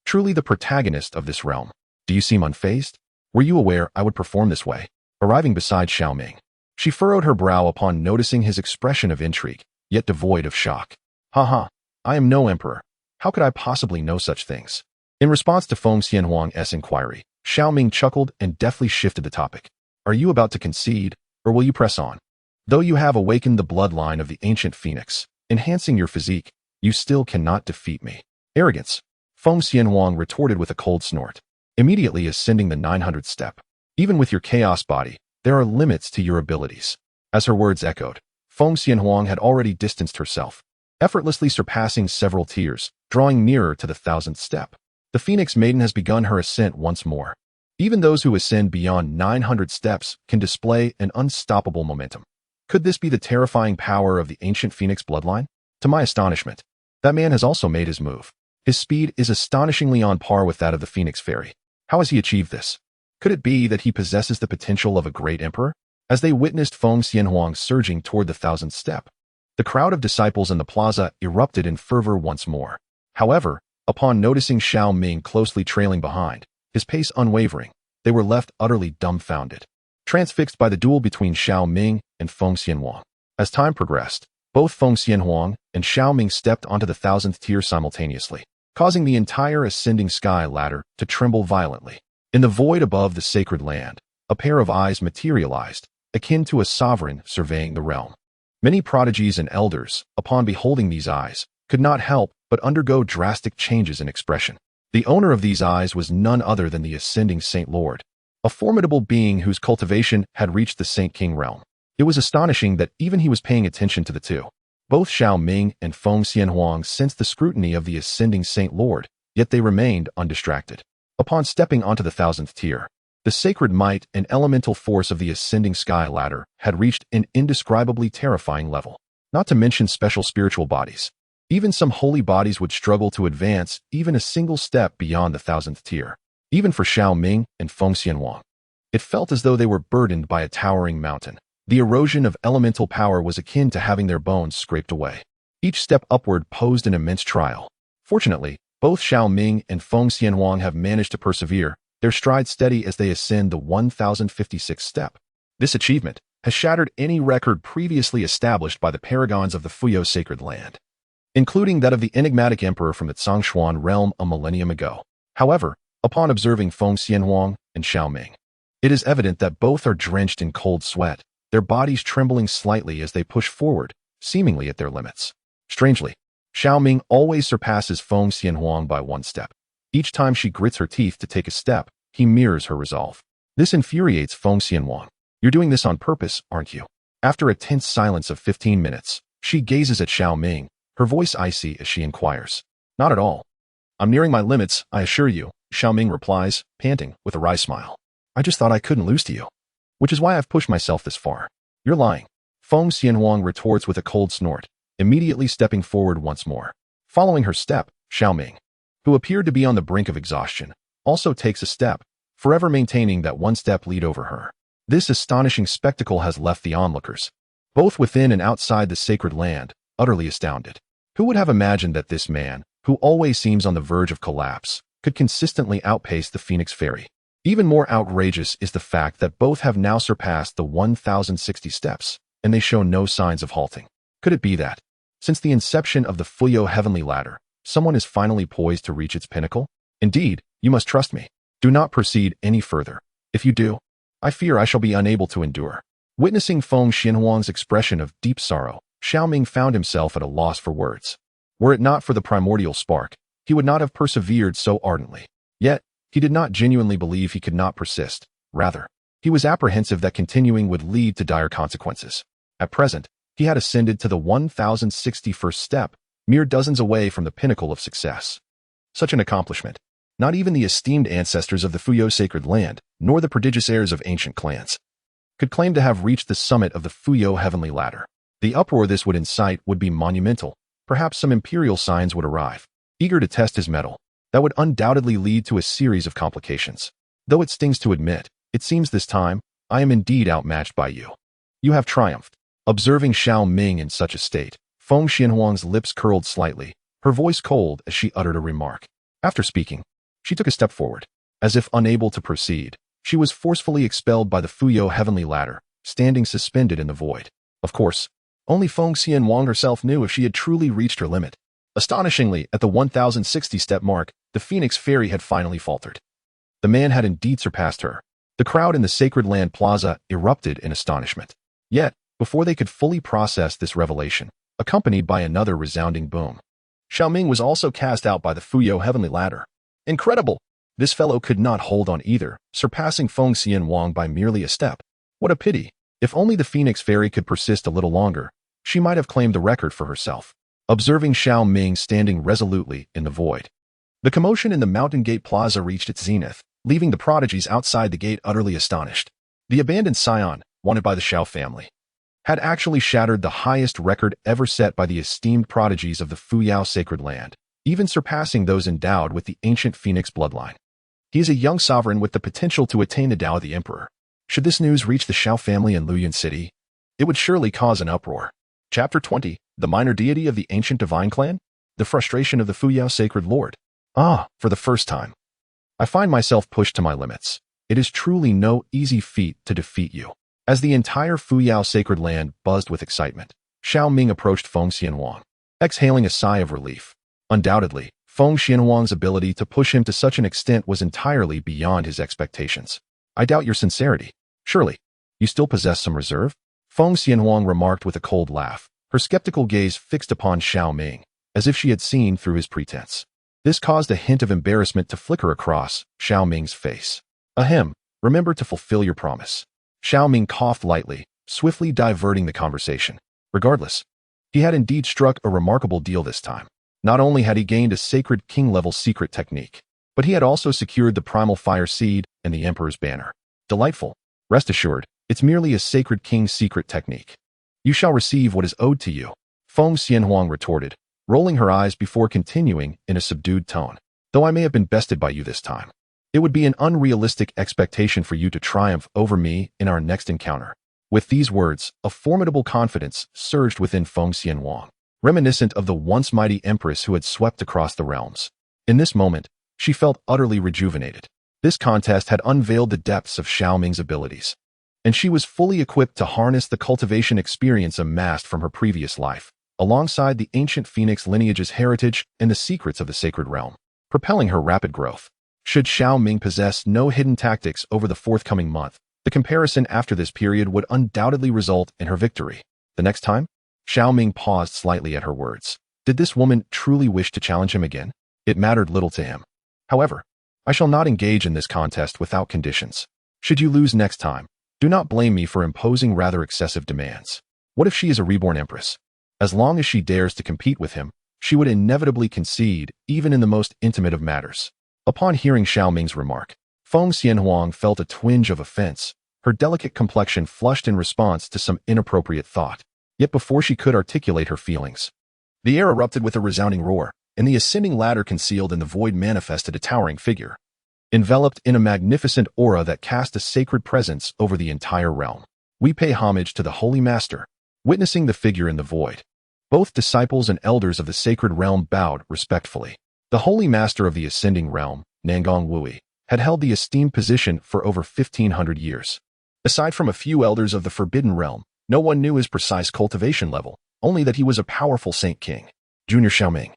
Truly the protagonist of this realm. Do you seem unfazed? Were you aware I would perform this way? Arriving beside Xiao Ming, she furrowed her brow upon noticing his expression of intrigue, yet devoid of shock. Ha! I am no emperor. How could I possibly know such things? In response to Feng Xianhuang's inquiry, Xiao Ming chuckled and deftly shifted the topic. Are you about to concede, or will you press on? Though you have awakened the bloodline of the ancient phoenix, enhancing your physique, you still cannot defeat me. Arrogance, Feng Xianhuang retorted with a cold snort, immediately ascending the 900th step. Even with your chaos body, there are limits to your abilities. As her words echoed, Feng Xianhuang had already distanced herself, effortlessly surpassing several tiers, drawing nearer to the 1,000th step. The Phoenix Maiden has begun her ascent once more. Even those who ascend beyond 900 steps can display an unstoppable momentum. Could this be the terrifying power of the ancient Phoenix bloodline? To my astonishment, that man has also made his move. His speed is astonishingly on par with that of the Phoenix Fairy. How has he achieved this? Could it be that he possesses the potential of a great emperor? As they witnessed Feng Xianhuang surging toward the 1,000th step, the crowd of disciples in the plaza erupted in fervor once more. However, upon noticing Xiao Ming closely trailing behind, his pace unwavering, they were left utterly dumbfounded, transfixed by the duel between Xiao Ming and Feng Xianhuang. As time progressed, both Feng Xianhuang and Xiao Ming stepped onto the 1,000th tier simultaneously, causing the entire ascending sky ladder to tremble violently. In the void above the sacred land, a pair of eyes materialized, akin to a sovereign surveying the realm. Many prodigies and elders, upon beholding these eyes, could not help but undergo drastic changes in expression. The owner of these eyes was none other than the ascending Saint Lord, a formidable being whose cultivation had reached the Saint King realm. It was astonishing that even he was paying attention to the two. Both Xiao Ming and Feng Xianhuang sensed the scrutiny of the ascending Saint Lord, yet they remained undistracted. Upon stepping onto the 1000th tier, the sacred might and elemental force of the ascending sky ladder had reached an indescribably terrifying level. Not to mention special spiritual bodies. Even some holy bodies would struggle to advance even a single step beyond the 1000th tier. Even for Xiao Ming and Feng Xianhuang, it felt as though they were burdened by a towering mountain. The erosion of elemental power was akin to having their bones scraped away. Each step upward posed an immense trial. Fortunately, both Xiao Ming and Feng Xianhuang have managed to persevere, their stride steady as they ascend the 1056th step. This achievement has shattered any record previously established by the paragons of the Fuyao sacred land, including that of the enigmatic emperor from the Zhongshuan realm a millennium ago. However, upon observing Feng Xianhuang and Xiao Ming, it is evident that both are drenched in cold sweat, their bodies trembling slightly as they push forward, seemingly at their limits. Strangely, Xiao Ming always surpasses Feng Xianhuang by one step. Each time she grits her teeth to take a step, he mirrors her resolve. This infuriates Feng Xianhuang. You're doing this on purpose, aren't you? After a tense silence of 15 minutes, she gazes at Xiao Ming, her voice icy as she inquires. Not at all. I'm nearing my limits, I assure you, Xiao Ming replies, panting, with a wry smile. I just thought I couldn't lose to you. Which is why I've pushed myself this far. You're lying. Feng Xianhuang retorts with a cold snort, immediately stepping forward once more. Following her step, Xiao Ming, who appeared to be on the brink of exhaustion, also takes a step, forever maintaining that one step lead over her. This astonishing spectacle has left the onlookers, both within and outside the sacred land, utterly astounded. Who would have imagined that this man, who always seems on the verge of collapse, could consistently outpace the Phoenix Fairy? Even more outrageous is the fact that both have now surpassed the 1060 steps, and they show no signs of halting. Could it be that, since the inception of the Fuyao heavenly ladder, someone is finally poised to reach its pinnacle? Indeed, you must trust me. Do not proceed any further. If you do, I fear I shall be unable to endure. Witnessing Feng Xianhuang's expression of deep sorrow, Xiao Ming found himself at a loss for words. Were it not for the primordial spark, he would not have persevered so ardently. Yet, he did not genuinely believe he could not persist. Rather, he was apprehensive that continuing would lead to dire consequences. At present, he had ascended to the 1061st step, mere dozens away from the pinnacle of success. Such an accomplishment. Not even the esteemed ancestors of the Fuyao sacred land, nor the prodigious heirs of ancient clans, could claim to have reached the summit of the Fuyao heavenly ladder. The uproar this would incite would be monumental. Perhaps some imperial signs would arrive, eager to test his mettle. That would undoubtedly lead to a series of complications. Though it stings to admit, it seems this time, I am indeed outmatched by you. You have triumphed. Observing Xiao Ming in such a state, Feng Xianhuang's lips curled slightly, her voice cold as she uttered a remark. After speaking, she took a step forward. As if unable to proceed, she was forcefully expelled by the Fuyao heavenly ladder, standing suspended in the void. Of course, only Feng Xianhuang herself knew if she had truly reached her limit. Astonishingly, at the 1060-step mark, the Phoenix Fairy had finally faltered. The man had indeed surpassed her. The crowd in the Sacred Land Plaza erupted in astonishment. Yet, before they could fully process this revelation, accompanied by another resounding boom, Xiao Ming was also cast out by the Fuyao heavenly ladder. Incredible! This fellow could not hold on either, surpassing Feng Xianhuang by merely a step. What a pity! If only the Phoenix Fairy could persist a little longer, she might have claimed the record for herself. Observing Xiao Ming standing resolutely in the void, the commotion in the Mountain Gate Plaza reached its zenith, leaving the prodigies outside the gate utterly astonished. The abandoned scion, wanted by the Xiao family, had actually shattered the highest record ever set by the esteemed prodigies of the Fuyao sacred land, even surpassing those endowed with the ancient Phoenix bloodline. He is a young sovereign with the potential to attain the Tao of the Emperor. Should this news reach the Xiao family in Luyan City, it would surely cause an uproar. Chapter 20, The Minor Deity of the Ancient Divine Clan? The Frustration of the Fuyao Sacred Lord. For the first time, I find myself pushed to my limits. It is truly no easy feat to defeat you. As the entire Fuyao sacred land buzzed with excitement, Xiao Ming approached Feng Xianhuang, exhaling a sigh of relief. Undoubtedly, Feng Xianhuang's ability to push him to such an extent was entirely beyond his expectations. I doubt your sincerity. Surely, you still possess some reserve? Feng Xianhuang remarked with a cold laugh, her skeptical gaze fixed upon Xiao Ming, as if she had seen through his pretense. This caused a hint of embarrassment to flicker across Xiao Ming's face. Ahem, remember to fulfill your promise. Xiao Ming coughed lightly, swiftly diverting the conversation. Regardless, he had indeed struck a remarkable deal this time. Not only had he gained a sacred king-level secret technique, but he had also secured the primal fire seed and the Emperor's banner. Delightful. Rest assured, it's merely a sacred king's secret technique. You shall receive what is owed to you, Feng Xianhuang retorted, rolling her eyes before continuing in a subdued tone. Though I may have been bested by you this time, it would be an unrealistic expectation for you to triumph over me in our next encounter. With these words, a formidable confidence surged within Feng Xianhuang, reminiscent of the once mighty empress who had swept across the realms. In this moment, she felt utterly rejuvenated. This contest had unveiled the depths of Xiao Ming's abilities, and she was fully equipped to harness the cultivation experience amassed from her previous life, alongside the ancient phoenix lineage's heritage and the secrets of the sacred realm, propelling her rapid growth. Should Xiao Ming possess no hidden tactics over the forthcoming month, the comparison after this period would undoubtedly result in her victory. The next time, Xiao Ming paused slightly at her words. Did this woman truly wish to challenge him again? It mattered little to him. However, I shall not engage in this contest without conditions. Should you lose next time, do not blame me for imposing rather excessive demands. What if she is a reborn empress? As long as she dares to compete with him, she would inevitably concede, even in the most intimate of matters. Upon hearing Xiao Ming's remark, Feng Xianhuang felt a twinge of offense, her delicate complexion flushed in response to some inappropriate thought. Yet before she could articulate her feelings, the air erupted with a resounding roar, and the ascending ladder concealed in the void manifested a towering figure, enveloped in a magnificent aura that cast a sacred presence over the entire realm. We pay homage to the Holy Master. Witnessing the figure in the void, both disciples and elders of the sacred realm bowed respectfully. The Holy Master of the Ascending Realm, Nangong Wui, had held the esteemed position for over 1,500 years. Aside from a few elders of the Forbidden Realm, no one knew his precise cultivation level, only that he was a powerful Saint King. Junior Xiao Ming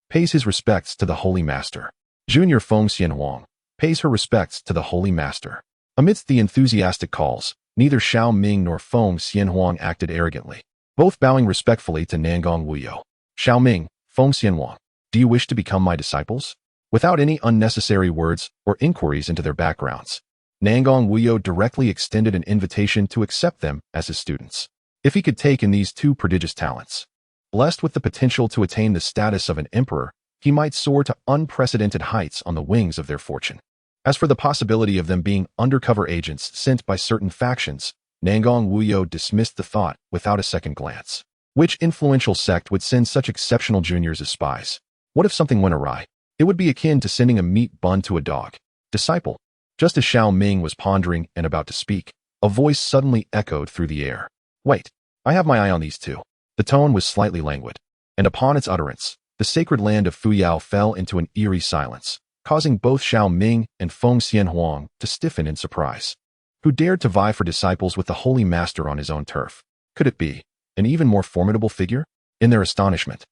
pays his respects to the Holy Master. Junior Feng Xianhuang pays her respects to the Holy Master. Amidst the enthusiastic calls, neither Xiao Ming nor Feng Xianhuang acted arrogantly, both bowing respectfully to Nangong Wuyo. Xiao Ming, Feng Xianhuang, do you wish to become my disciples? Without any unnecessary words or inquiries into their backgrounds, Nangong Wuyo directly extended an invitation to accept them as his students. If he could take in these two prodigious talents, blessed with the potential to attain the status of an emperor, he might soar to unprecedented heights on the wings of their fortune. As for the possibility of them being undercover agents sent by certain factions, Nangong Wuyo dismissed the thought without a second glance. Which influential sect would send such exceptional juniors as spies? What if something went awry? It would be akin to sending a meat bun to a dog. Disciple. Just as Xiao Ming was pondering and about to speak, a voice suddenly echoed through the air. Wait, I have my eye on these two. The tone was slightly languid, and upon its utterance, the sacred land of Fuyao fell into an eerie silence, causing both Xiao Ming and Feng Xianhuang to stiffen in surprise. Who dared to vie for disciples with the Holy Master on his own turf? Could it be an even more formidable figure? In their astonishment,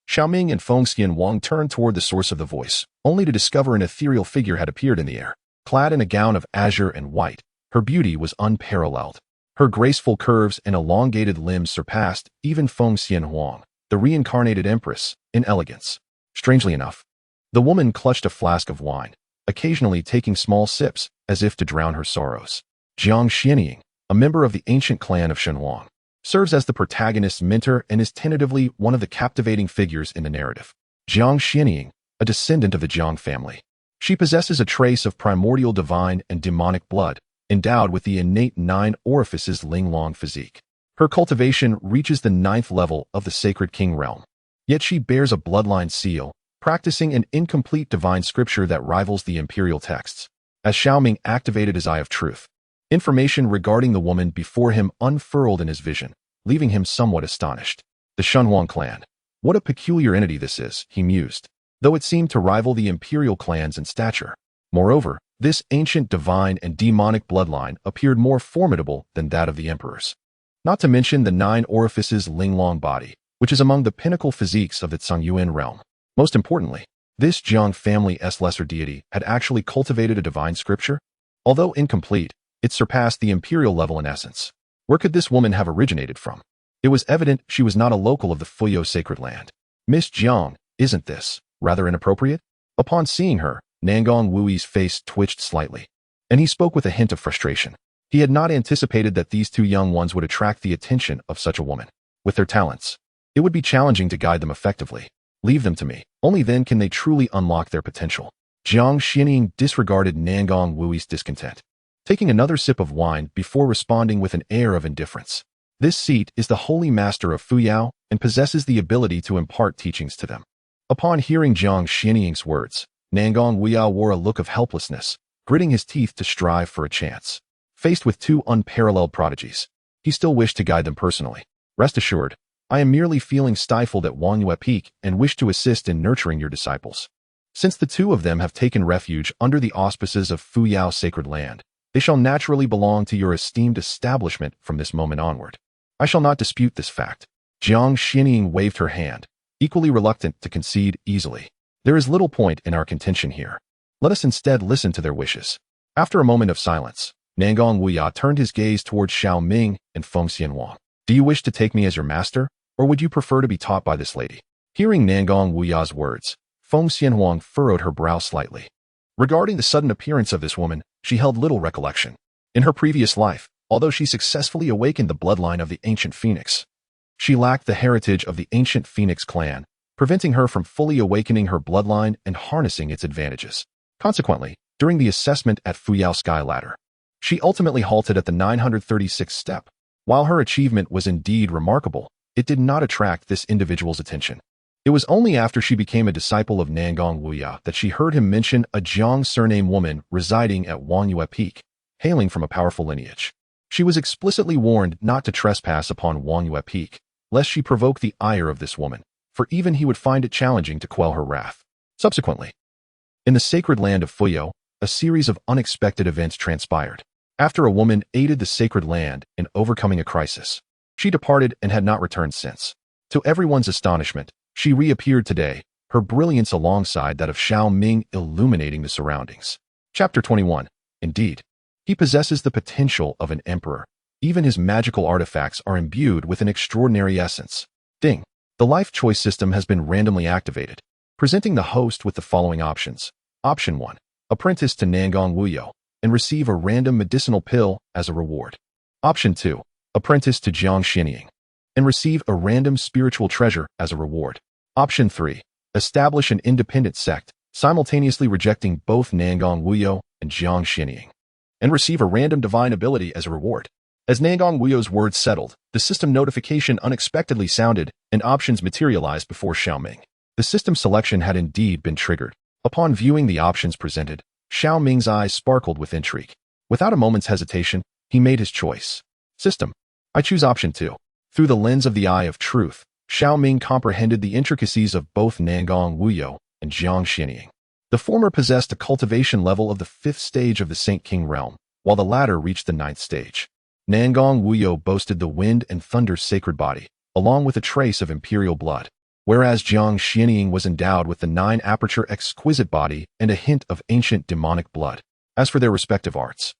Xiao Ming and Feng Xianhuang turned toward the source of the voice, only to discover an ethereal figure had appeared in the air. Clad in a gown of azure and white, her beauty was unparalleled. Her graceful curves and elongated limbs surpassed even Feng Xianhuang, the reincarnated empress, in elegance. Strangely enough, the woman clutched a flask of wine, occasionally taking small sips as if to drown her sorrows. Jiang Xianying, a member of the ancient clan of Shenhuang, serves as the protagonist's mentor and is tentatively one of the captivating figures in the narrative. Jiang Xianying, a descendant of the Jiang family. She possesses a trace of primordial divine and demonic blood, endowed with the innate 9 orifices Linglong physique. Her cultivation reaches the 9th level of the Sacred King realm. Yet she bears a bloodline seal, practicing an incomplete divine scripture that rivals the imperial texts. As Xiao Ming activated his eye of truth, information regarding the woman before him unfurled in his vision, leaving him somewhat astonished. The Shenhuang clan. What a peculiar entity this is, he mused, though it seemed to rival the imperial clans in stature. Moreover, this ancient divine and demonic bloodline appeared more formidable than that of the emperors. Not to mention the 9 orifices Linglong body, which is among the pinnacle physiques of the Tsangyuan realm. Most importantly, this Jiang family's lesser deity had actually cultivated a divine scripture. Although incomplete, it surpassed the imperial level in essence. Where could this woman have originated from? It was evident she was not a local of the Fuyo sacred land. Miss Jiang, isn't this rather inappropriate? Upon seeing her, Nangong Wui's face twitched slightly, and he spoke with a hint of frustration. He had not anticipated that these two young ones would attract the attention of such a woman. With their talents, it would be challenging to guide them effectively. Leave them to me. Only then can they truly unlock their potential. Jiang Xinying disregarded Nangong Wui's discontent, taking another sip of wine before responding with an air of indifference. This seat is the holy master of Fuyao and possesses the ability to impart teachings to them. Upon hearing Jiang Xinying's words, Nangong Wuya wore a look of helplessness, gritting his teeth to strive for a chance. Faced with two unparalleled prodigies, he still wished to guide them personally. Rest assured, I am merely feeling stifled at Wangyue Peak and wish to assist in nurturing your disciples. Since the two of them have taken refuge under the auspices of Fuyao sacred land, they shall naturally belong to your esteemed establishment from this moment onward. I shall not dispute this fact. Jiang Xinying waved her hand, equally reluctant to concede easily. There is little point in our contention here. Let us instead listen to their wishes. After a moment of silence, Nangong Wuya turned his gaze towards Xiao Ming and Feng Xianwang. Do you wish to take me as your master, or would you prefer to be taught by this lady? Hearing Nangong Wuya's words, Feng Xianwang furrowed her brow slightly. Regarding the sudden appearance of this woman, she held little recollection. In her previous life, although she successfully awakened the bloodline of the ancient phoenix, she lacked the heritage of the ancient phoenix clan, preventing her from fully awakening her bloodline and harnessing its advantages. Consequently, during the assessment at Fuyao Sky Ladder, she ultimately halted at the 936th step. While her achievement was indeed remarkable, it did not attract this individual's attention. It was only after she became a disciple of Nangong Wuya that she heard him mention a Jiang surname woman residing at Wangyue Peak, hailing from a powerful lineage. She was explicitly warned not to trespass upon Wangyue Peak, lest she provoke the ire of this woman, for even he would find it challenging to quell her wrath. Subsequently, in the sacred land of Fuyo, a series of unexpected events transpired. After a woman aided the sacred land in overcoming a crisis, she departed and had not returned since. To everyone's astonishment, she reappeared today, her brilliance alongside that of Xiao Ming illuminating the surroundings. Chapter 21. Indeed, he possesses the potential of an emperor. Even his magical artifacts are imbued with an extraordinary essence. Ding. The life choice system has been randomly activated, presenting the host with the following options. Option 1. Apprentice to Nangong Wuyo and receive a random medicinal pill as a reward. Option 2. Apprentice to Jiang Xinying and receive a random spiritual treasure as a reward. Option 3. Establish an independent sect, simultaneously rejecting both Nangong Wuyo and Jiang Xinying, and receive a random divine ability as a reward. As Nangong Wuyo's words settled, the system notification unexpectedly sounded and options materialized before Xiao Ming. The system selection had indeed been triggered. Upon viewing the options presented, Xiao Ming's eyes sparkled with intrigue. Without a moment's hesitation, he made his choice. System. I choose option 2. Through the lens of the eye of truth, Xiao Ming comprehended the intricacies of both Nangong Wuyo and Jiang Xinying. The former possessed a cultivation level of the 5th stage of the Saint King realm, while the latter reached the 9th stage. Nangong Wuyo boasted the wind and thunder's sacred body, along with a trace of imperial blood, whereas Jiang Xinying was endowed with the 9-aperture exquisite body and a hint of ancient demonic blood. As for their respective arts,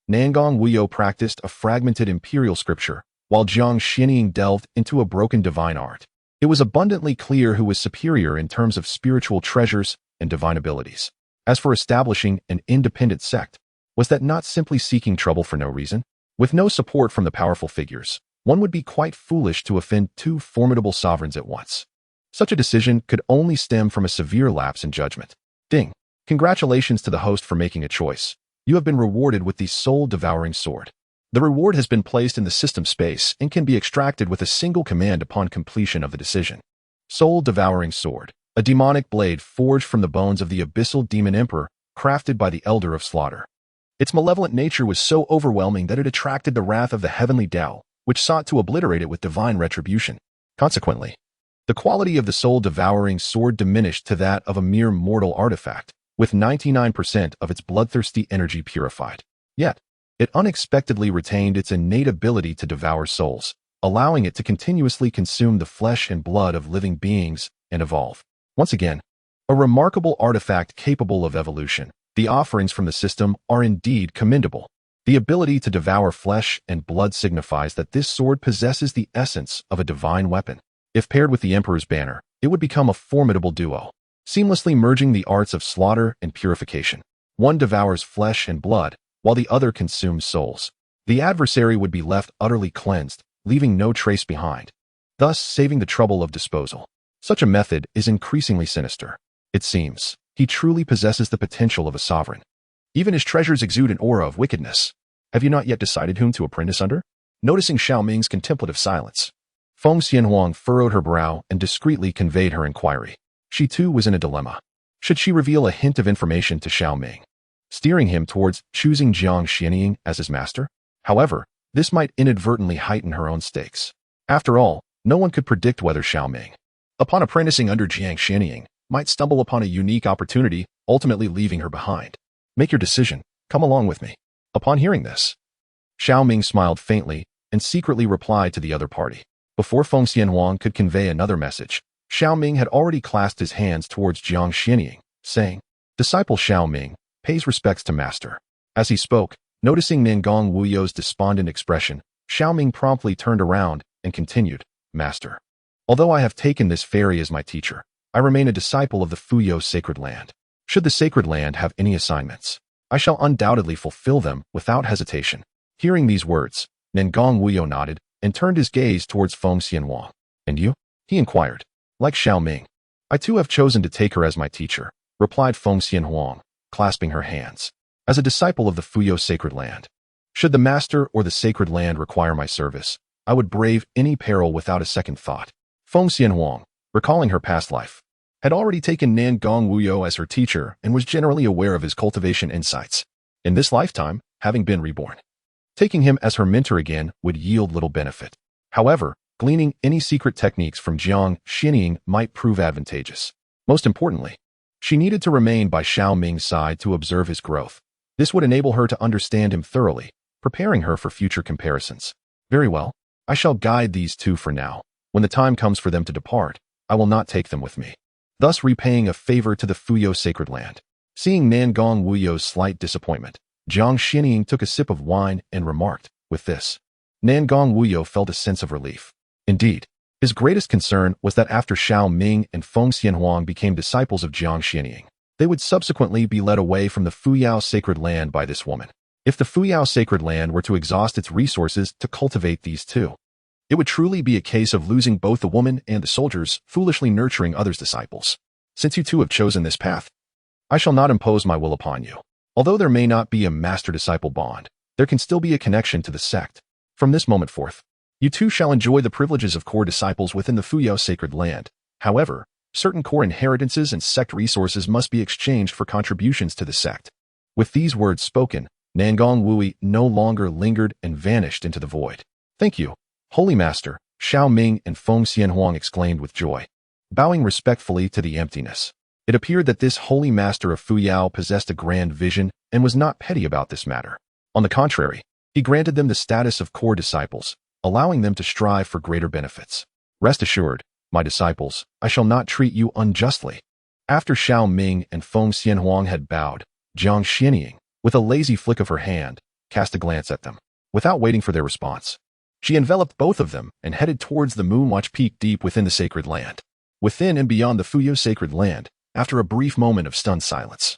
Nangong Wuyo practiced a fragmented imperial scripture, while Jiang Xinying delved into a broken divine art. It was abundantly clear who was superior in terms of spiritual treasures and divine abilities. As for establishing an independent sect, was that not simply seeking trouble for no reason? With no support from the powerful figures, one would be quite foolish to offend two formidable sovereigns at once. Such a decision could only stem from a severe lapse in judgment. Ding. Congratulations to the host for making a choice. You have been rewarded with the soul-devouring sword. The reward has been placed in the system space and can be extracted with a single command upon completion of the decision. Soul-devouring sword, a demonic blade forged from the bones of the abyssal demon emperor, crafted by the Elder of Slaughter. Its malevolent nature was so overwhelming that it attracted the wrath of the heavenly Tao, which sought to obliterate it with divine retribution. Consequently, the quality of the soul-devouring sword diminished to that of a mere mortal artifact, with 99% of its bloodthirsty energy purified. Yet, it unexpectedly retained its innate ability to devour souls, allowing it to continuously consume the flesh and blood of living beings and evolve. Once again, a remarkable artifact capable of evolution. The offerings from the system are indeed commendable. The ability to devour flesh and blood signifies that this sword possesses the essence of a divine weapon. If paired with the Emperor's banner, it would become a formidable duo, seamlessly merging the arts of slaughter and purification. One devours flesh and blood, while the other consumes souls. The adversary would be left utterly cleansed, leaving no trace behind, thus saving the trouble of disposal. Such a method is increasingly sinister. It seems he truly possesses the potential of a sovereign. Even his treasures exude an aura of wickedness. Have you not yet decided whom to apprentice under? Noticing Xiao Ming's contemplative silence, Feng Xianhuang furrowed her brow and discreetly conveyed her inquiry. She too was in a dilemma. Should she reveal a hint of information to Xiao Ming, steering him towards choosing Jiang Xianying as his master? However, this might inadvertently heighten her own stakes. After all, no one could predict whether Xiao Ming, upon apprenticing under Jiang Xianying, might stumble upon a unique opportunity, ultimately leaving her behind. Make your decision. Come along with me. Upon hearing this, Xiao Ming smiled faintly and secretly replied to the other party. Before Feng Xianhuang could convey another message, Xiao Ming had already clasped his hands towards Jiang Xianying, saying, "Disciple Xiao Ming pays respects to master." As he spoke, noticing Nangong Wuyo's despondent expression, Xiao Ming promptly turned around and continued, "Master, although I have taken this fairy as my teacher, I remain a disciple of the Fuyo sacred land. Should the sacred land have any assignments, I shall undoubtedly fulfill them without hesitation." Hearing these words, Nangong Wuyo nodded and turned his gaze towards Feng Xianhuang. "And you?" he inquired. "Like Xiao Ming, I too have chosen to take her as my teacher," replied Feng Xianhuang, clasping her hands. "As a disciple of the Fuyo sacred land, should the master or the sacred land require my service, I would brave any peril without a second thought." Feng Xianhuang, recalling her past life, had already taken Nangong Wuyo as her teacher and was generally aware of his cultivation insights. In this lifetime, having been reborn, taking him as her mentor again would yield little benefit. However, gleaning any secret techniques from Jiang Xianying might prove advantageous. Most importantly, she needed to remain by Xiao Ming's side to observe his growth. This would enable her to understand him thoroughly, preparing her for future comparisons. Very well, I shall guide these two for now. When the time comes for them to depart, I will not take them with me, thus repaying a favor to the Fuyo sacred land. Seeing Nangong Wuyo's slight disappointment, Jiang Xianying took a sip of wine and remarked, "With this." Nangong Wuyo felt a sense of relief. Indeed, his greatest concern was that after Xiao Ming and Feng Xianhuang became disciples of Jiang Xianying, they would subsequently be led away from the Fuyao sacred land by this woman. If the Fuyao sacred land were to exhaust its resources to cultivate these two, it would truly be a case of losing both the woman and the soldiers, foolishly nurturing others' disciples. Since you two have chosen this path, I shall not impose my will upon you. Although there may not be a master-disciple bond, there can still be a connection to the sect. From this moment forth, you two shall enjoy the privileges of core disciples within the Fuyao sacred land. However, certain core inheritances and sect resources must be exchanged for contributions to the sect. With these words spoken, Nangong Wuyo no longer lingered and vanished into the void. "Thank you, Holy Master," Xiao Ming and Feng Xianhuang exclaimed with joy, bowing respectfully to the emptiness. It appeared that this holy master of Fuyao possessed a grand vision and was not petty about this matter. On the contrary, he granted them the status of core disciples, allowing them to strive for greater benefits. "Rest assured, my disciples, I shall not treat you unjustly." After Xiao Ming and Feng Xianhuang had bowed, Jiang Xianying, with a lazy flick of her hand, cast a glance at them. Without waiting for their response, she enveloped both of them and headed towards the Moonwatch Peak deep within the sacred land. Within and beyond the Fuyo sacred land, after a brief moment of stunned silence,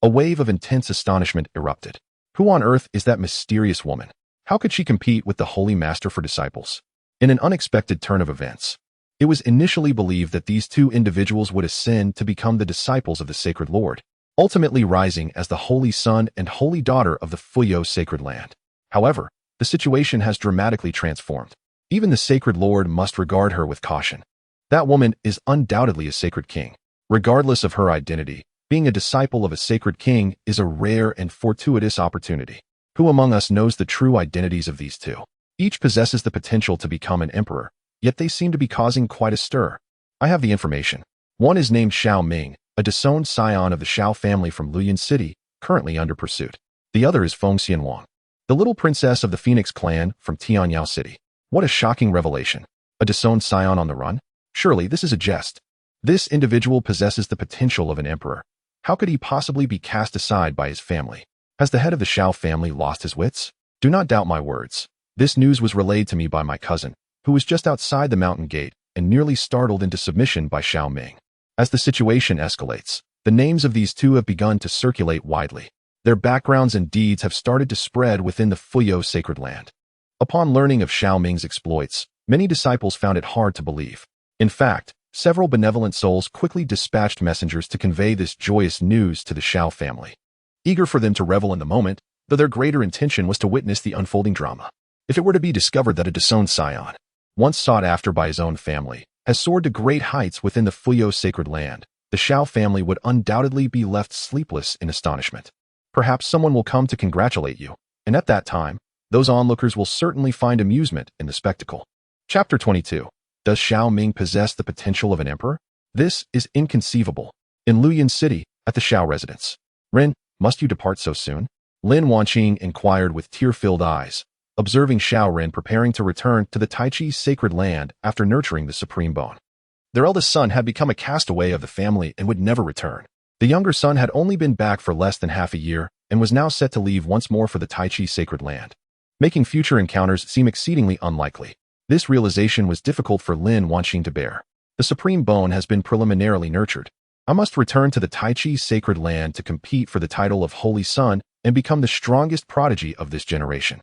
a wave of intense astonishment erupted. Who on earth is that mysterious woman? How could she compete with the Holy Master for disciples? In an unexpected turn of events, it was initially believed that these two individuals would ascend to become the disciples of the Sacred Lord, ultimately rising as the Holy Son and Holy Daughter of the Fuyo sacred land. However, the situation has dramatically transformed. Even the Sacred Lord must regard her with caution. That woman is undoubtedly a sacred king. Regardless of her identity, being a disciple of a sacred king is a rare and fortuitous opportunity. Who among us knows the true identities of these two? Each possesses the potential to become an emperor, yet they seem to be causing quite a stir. I have the information. One is named Xiao Ming, a disowned scion of the Xiao family from Luyan City, currently under pursuit. The other is Feng Xianhuang, the little princess of the Phoenix clan from Tianyao City. What a shocking revelation. A disowned scion on the run? Surely this is a jest. This individual possesses the potential of an emperor. How could he possibly be cast aside by his family? Has the head of the Xiao family lost his wits? Do not doubt my words. This news was relayed to me by my cousin, who was just outside the mountain gate and nearly startled into submission by Xiao Ming. As the situation escalates, the names of these two have begun to circulate widely. Their backgrounds and deeds have started to spread within the Fuyo sacred land. Upon learning of Xiao Ming's exploits, many disciples found it hard to believe. In fact, several benevolent souls quickly dispatched messengers to convey this joyous news to the Xiao family, eager for them to revel in the moment, though their greater intention was to witness the unfolding drama. If it were to be discovered that a disowned scion, once sought after by his own family, has soared to great heights within the Fuyo sacred land, the Xiao family would undoubtedly be left sleepless in astonishment. Perhaps someone will come to congratulate you, and at that time, those onlookers will certainly find amusement in the spectacle. Chapter 22. Does Xiao Ming possess the potential of an emperor? This is inconceivable. In Luyan City, at the Xiao residence. Ren, must you depart so soon? Lin Wanqing inquired with tear-filled eyes, observing Xiao Ren preparing to return to the Taichi's sacred land after nurturing the supreme bone. Their eldest son had become a castaway of the family and would never return. The younger son had only been back for less than half a year and was now set to leave once more for the Taichi's sacred land, making future encounters seem exceedingly unlikely. This realization was difficult for Lin Wanqing to bear. The supreme bone has been preliminarily nurtured. I must return to the Taichi's sacred land to compete for the title of Holy Son and become the strongest prodigy of this generation.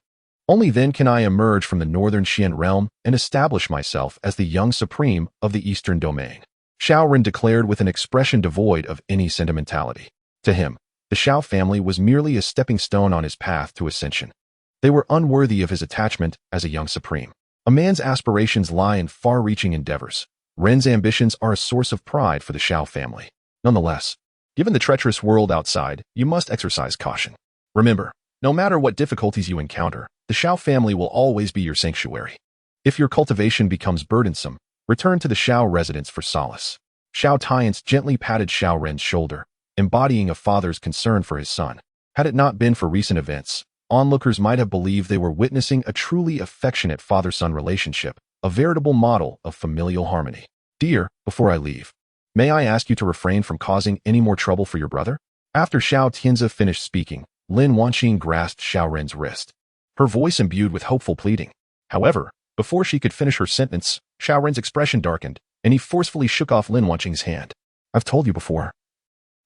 Only then can I emerge from the northern Xian realm and establish myself as the young supreme of the eastern domain. Xiao Ren declared with an expression devoid of any sentimentality. To him, the Xiao family was merely a stepping stone on his path to ascension. They were unworthy of his attachment as a young supreme. A man's aspirations lie in far-reaching endeavors. Ren's ambitions are a source of pride for the Xiao family. Nonetheless, given the treacherous world outside, you must exercise caution. Remember, no matter what difficulties you encounter, the Xiao family will always be your sanctuary. If your cultivation becomes burdensome, return to the Xiao residence for solace. Xiao Tian's gently patted Xiao Ren's shoulder, embodying a father's concern for his son. Had it not been for recent events, onlookers might have believed they were witnessing a truly affectionate father-son relationship, a veritable model of familial harmony. Dear, before I leave, may I ask you to refrain from causing any more trouble for your brother? After Xiao Tianzi finished speaking, Lin Wanqing grasped Xiao Ren's wrist, her voice imbued with hopeful pleading. However, before she could finish her sentence, Xiao Ren's expression darkened, and he forcefully shook off Lin Wanqing's hand. I've told you before.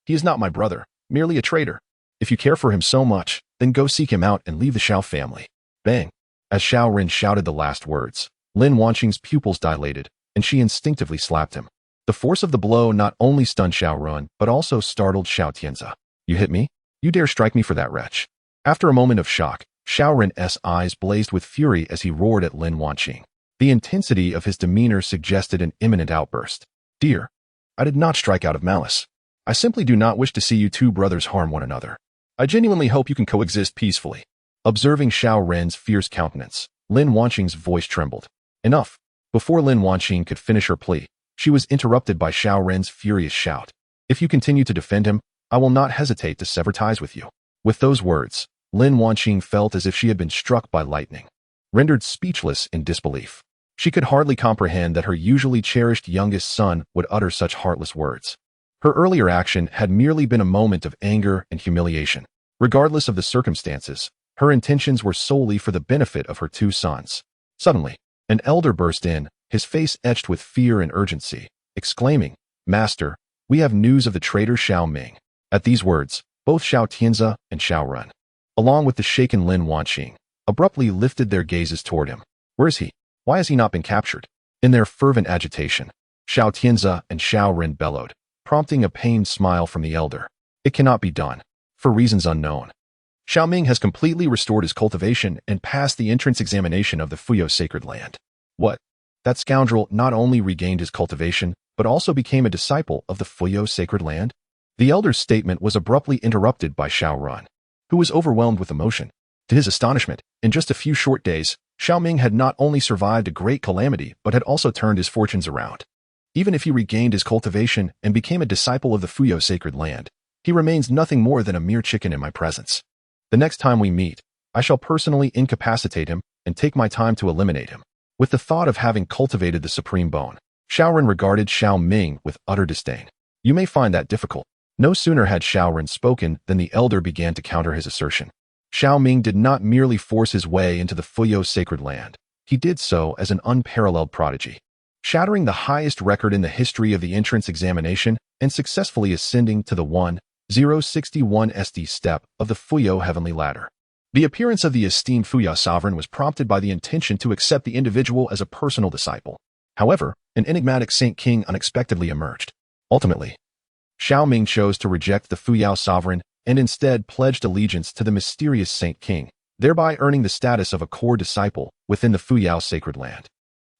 He is not my brother, merely a traitor. If you care for him so much, then go seek him out and leave the Xiao family. Bang! As Xiao Ren shouted the last words, Lin Wanqing's pupils dilated, and she instinctively slapped him. The force of the blow not only stunned Xiao Ren, but also startled Xiao Tianzi. You hit me? You dare strike me for that wretch? After a moment of shock, Xiao Ren's eyes blazed with fury as he roared at Lin Wanqing. The intensity of his demeanor suggested an imminent outburst. Dear, I did not strike out of malice. I simply do not wish to see you two brothers harm one another. I genuinely hope you can coexist peacefully. Observing Xiao Ren's fierce countenance, Lin Wanqing's voice trembled. Enough. Before Lin Wanqing could finish her plea, she was interrupted by Xiao Ren's furious shout. If you continue to defend him, I will not hesitate to sever ties with you. With those words, Lin Wanqing felt as if she had been struck by lightning, rendered speechless in disbelief. She could hardly comprehend that her usually cherished youngest son would utter such heartless words. Her earlier action had merely been a moment of anger and humiliation. Regardless of the circumstances, her intentions were solely for the benefit of her two sons. Suddenly, an elder burst in, his face etched with fear and urgency, exclaiming, Master, we have news of the traitor Xiao Ming. At these words, both Xiao Tianzi and Xiao Ren, along with the shaken Lin Wanqing, abruptly lifted their gazes toward him. Where is he? Why has he not been captured? In their fervent agitation, Xiao Tianzi and Xiao Ren bellowed, prompting a pained smile from the elder. It cannot be done, for reasons unknown. Xiao Ming has completely restored his cultivation and passed the entrance examination of the Fuyo sacred land. What? That scoundrel not only regained his cultivation, but also became a disciple of the Fuyo sacred land? The elder's statement was abruptly interrupted by Xiao Ren, who was overwhelmed with emotion. To his astonishment, in just a few short days, Xiao Ming had not only survived a great calamity, but had also turned his fortunes around. Even if he regained his cultivation and became a disciple of the Fuyo sacred land, he remains nothing more than a mere chicken in my presence. The next time we meet, I shall personally incapacitate him and take my time to eliminate him. With the thought of having cultivated the supreme bone, Xiao Ren regarded Xiao Ming with utter disdain. You may find that difficult. No sooner had Xiao Ren spoken than the elder began to counter his assertion. Xiao Ming did not merely force his way into the Fuyo sacred land. He did so as an unparalleled prodigy, shattering the highest record in the history of the entrance examination and successfully ascending to the 1061 SD step of the Fuyo heavenly ladder. The appearance of the esteemed Fuya sovereign was prompted by the intention to accept the individual as a personal disciple. However, an enigmatic Saint King unexpectedly emerged. Ultimately, Xiao Ming chose to reject the Fuyao sovereign and instead pledged allegiance to the mysterious Saint King, thereby earning the status of a core disciple within the Fuyao sacred land.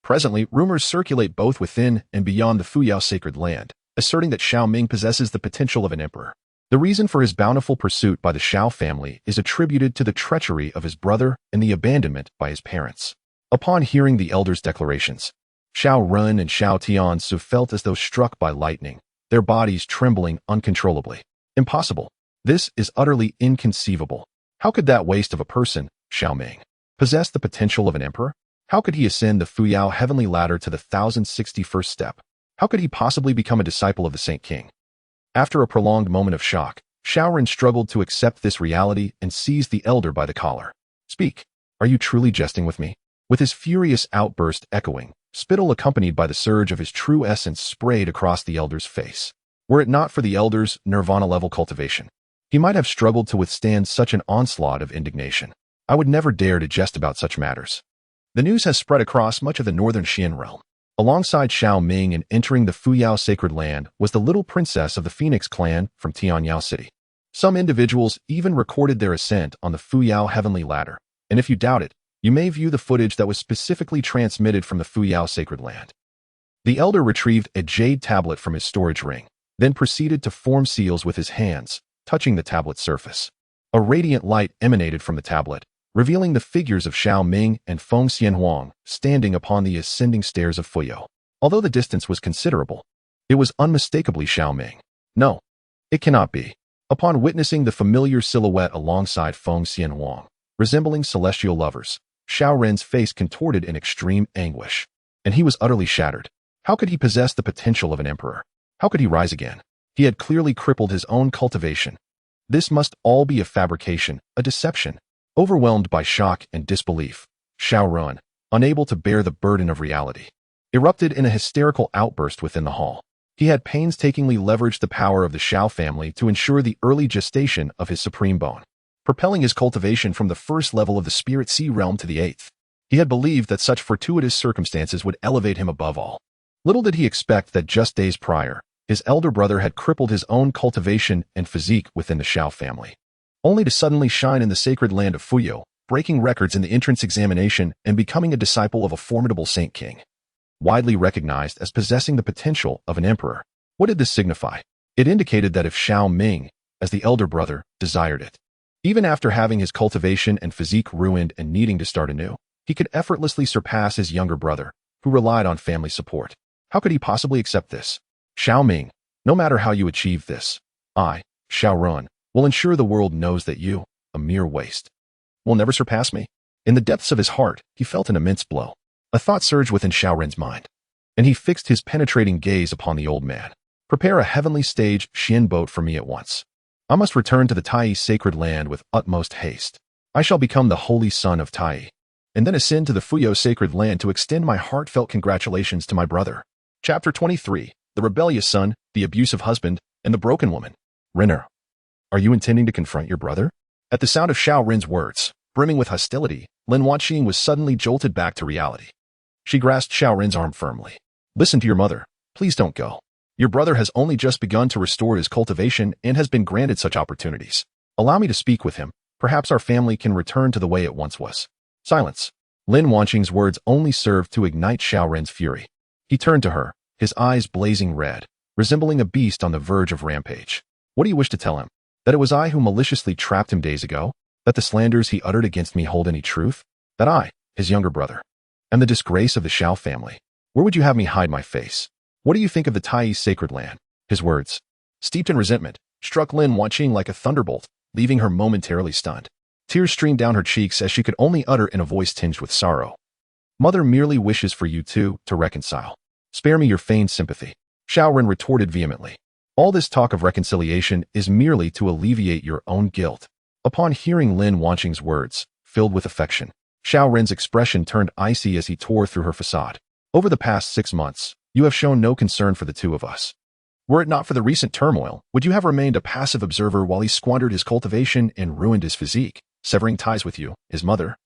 Presently, rumors circulate both within and beyond the Fuyao sacred land, asserting that Xiao Ming possesses the potential of an emperor. The reason for his bountiful pursuit by the Xiao family is attributed to the treachery of his brother and the abandonment by his parents. Upon hearing the elder's declarations, Xiao Run and Xiao Tianzu felt as though struck by lightning, their bodies trembling uncontrollably. Impossible. This is utterly inconceivable. How could that waste of a person, Xiao Ming, possess the potential of an emperor? How could he ascend the Fuyao heavenly ladder to the 1061st step? How could he possibly become a disciple of the Saint King? After a prolonged moment of shock, Xiao Ren struggled to accept this reality and seized the elder by the collar. Speak. Are you truly jesting with me? With his furious outburst echoing, spittle accompanied by the surge of his true essence sprayed across the elder's face. Were it not for the elder's nirvana-level cultivation, he might have struggled to withstand such an onslaught of indignation. I would never dare to jest about such matters. The news has spread across much of the northern Xian realm. Alongside Xiao Ming and entering the Fuyao sacred land was the little princess of the Phoenix clan from Tianyao City. Some individuals even recorded their ascent on the Fuyao heavenly ladder, and if you doubt it, you may view the footage that was specifically transmitted from the Fuyao sacred land. The elder retrieved a jade tablet from his storage ring, then proceeded to form seals with his hands, touching the tablet's surface. A radiant light emanated from the tablet, revealing the figures of Xiao Ming and Feng Xianhuang standing upon the ascending stairs of Fuyo. Although the distance was considerable, it was unmistakably Xiao Ming. No, it cannot be. Upon witnessing the familiar silhouette alongside Feng Xianhuang, resembling celestial lovers, Xiao Ren's face contorted in extreme anguish, and he was utterly shattered. How could he possess the potential of an emperor? How could he rise again? He had clearly crippled his own cultivation. This must all be a fabrication, a deception. Overwhelmed by shock and disbelief, Xiao Ren, unable to bear the burden of reality, erupted in a hysterical outburst within the hall. He had painstakingly leveraged the power of the Xiao family to ensure the early gestation of his supreme bone, propelling his cultivation from the first level of the spirit sea realm to the 8th. He had believed that such fortuitous circumstances would elevate him above all. Little did he expect that just days prior, his elder brother had crippled his own cultivation and physique within the Xiao family, only to suddenly shine in the sacred land of Fuyo, breaking records in the entrance examination and becoming a disciple of a formidable Saint King, widely recognized as possessing the potential of an emperor. What did this signify? It indicated that if Xiao Ming, as the elder brother, desired it, even after having his cultivation and physique ruined and needing to start anew, he could effortlessly surpass his younger brother, who relied on family support. How could he possibly accept this? Xiao Ming, no matter how you achieve this, I, Xiao Ren, will ensure the world knows that you, a mere waste, will never surpass me. In the depths of his heart, he felt an immense blow. A thought surged within Xiao Ren's mind, and he fixed his penetrating gaze upon the old man. Prepare a heavenly stage Xian boat for me at once. I must return to the Tai sacred land with utmost haste. I shall become the holy son of Tai, and then ascend to the Fuyo sacred land to extend my heartfelt congratulations to my brother. Chapter 23. The rebellious son, the abusive husband, and the broken woman. Renner, are you intending to confront your brother? At the sound of Xiao Ren's words, brimming with hostility, Lin Wanqing was suddenly jolted back to reality. She grasped Xiao Ren's arm firmly. Listen to your mother. Please don't go. Your brother has only just begun to restore his cultivation and has been granted such opportunities. Allow me to speak with him. Perhaps our family can return to the way it once was. Silence. Lin Wanqing's words only served to ignite Xiao Ren's fury. He turned to her, his eyes blazing red, resembling a beast on the verge of rampage. What do you wish to tell him? That it was I who maliciously trapped him days ago? That the slanders he uttered against me hold any truth? That I, his younger brother, am the disgrace of the Xiao family? Where would you have me hide my face? What do you think of the Tai sacred land? His words, steeped in resentment, struck Lin Wanqing like a thunderbolt, leaving her momentarily stunned. Tears streamed down her cheeks as she could only utter in a voice tinged with sorrow. Mother merely wishes for you two to reconcile. Spare me your feigned sympathy. Xiao Ren retorted vehemently. All this talk of reconciliation is merely to alleviate your own guilt. Upon hearing Lin Wanqing's words, filled with affection, Xiao Ren's expression turned icy as he tore through her facade. Over the past 6 months, you have shown no concern for the two of us. Were it not for the recent turmoil, would you have remained a passive observer while he squandered his cultivation and ruined his physique, severing ties with you, his mother,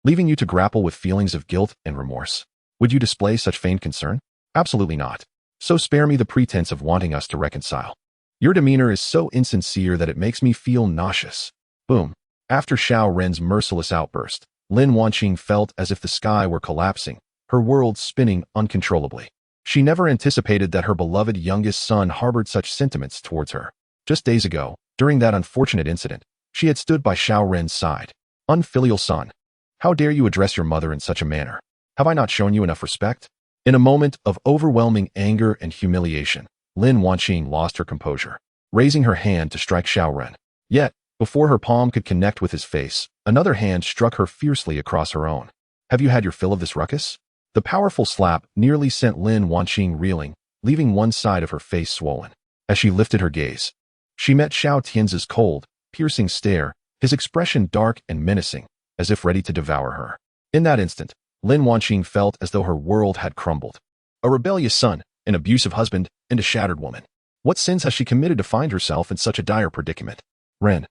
leaving you to grapple with feelings of guilt and remorse? Would you display such feigned concern? Absolutely not. So spare me the pretense of wanting us to reconcile. Your demeanor is so insincere that it makes me feel nauseous. Boom. After Xiao Ren's merciless outburst, Lin Wanqing felt as if the sky were collapsing, her world spinning uncontrollably. She never anticipated that her beloved youngest son harbored such sentiments towards her. Just days ago, during that unfortunate incident, she had stood by Xiao Ren's side. Unfilial son. How dare you address your mother in such a manner? Have I not shown you enough respect? In a moment of overwhelming anger and humiliation, Lin Wanqing lost her composure, raising her hand to strike Xiao Ren. Yet, before her palm could connect with his face, another hand struck her fiercely across her own. Have you had your fill of this ruckus? The powerful slap nearly sent Lin Wanqing reeling, leaving one side of her face swollen. As she lifted her gaze, she met Xiao Tian's cold, piercing stare, his expression dark and menacing, as if ready to devour her. In that instant, Lin Wanqing felt as though her world had crumbled. A rebellious son, an abusive husband, and a shattered woman. What sins has she committed to find herself in such a dire predicament? Ren,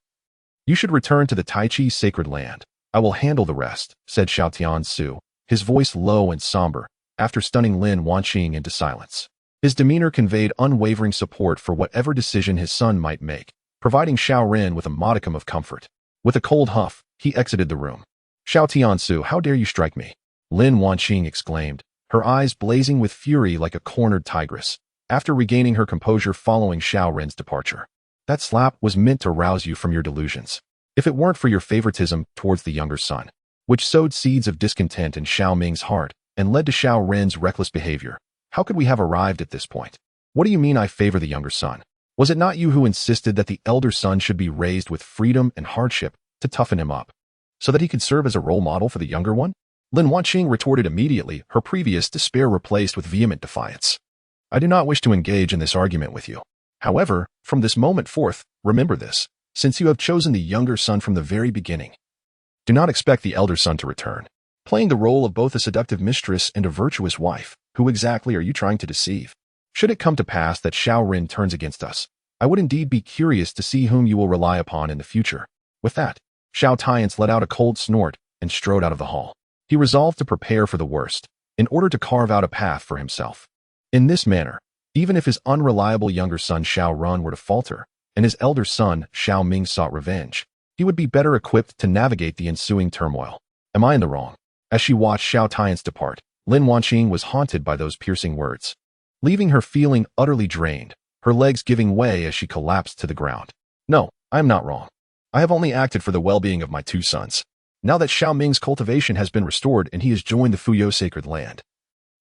you should return to the Taichi sacred land. I will handle the rest, said Xiao Tiansu, his voice low and somber, after stunning Lin Wanqing into silence. His demeanor conveyed unwavering support for whatever decision his son might make, providing Xiao Ren with a modicum of comfort. With a cold huff, he exited the room. Xiao Tiansu, how dare you strike me? Lin Wanqing exclaimed, her eyes blazing with fury like a cornered tigress, after regaining her composure following Xiao Ren's departure. That slap was meant to rouse you from your delusions. If it weren't for your favoritism towards the younger son, which sowed seeds of discontent in Xiao Ming's heart and led to Xiao Ren's reckless behavior, how could we have arrived at this point? What do you mean I favor the younger son? Was it not you who insisted that the elder son should be raised with freedom and hardship to toughen him up, so that he could serve as a role model for the younger one? Lin Wanqing retorted immediately, her previous despair replaced with vehement defiance. I do not wish to engage in this argument with you. However, from this moment forth, remember this, since you have chosen the younger son from the very beginning, do not expect the elder son to return. Playing the role of both a seductive mistress and a virtuous wife, who exactly are you trying to deceive? Should it come to pass that Xiao Ren turns against us, I would indeed be curious to see whom you will rely upon in the future. With that, Xiao Tian's let out a cold snort and strode out of the hall. He resolved to prepare for the worst, in order to carve out a path for himself. In this manner, even if his unreliable younger son Xiao Ren were to falter, and his elder son Xiao Ming sought revenge, he would be better equipped to navigate the ensuing turmoil. Am I in the wrong? As she watched Xiao Tian's depart, Lin Wanqing was haunted by those piercing words, leaving her feeling utterly drained, her legs giving way as she collapsed to the ground. No, I am not wrong. I have only acted for the well-being of my two sons. Now that Xiao Ming's cultivation has been restored and he has joined the Fuyou sacred land,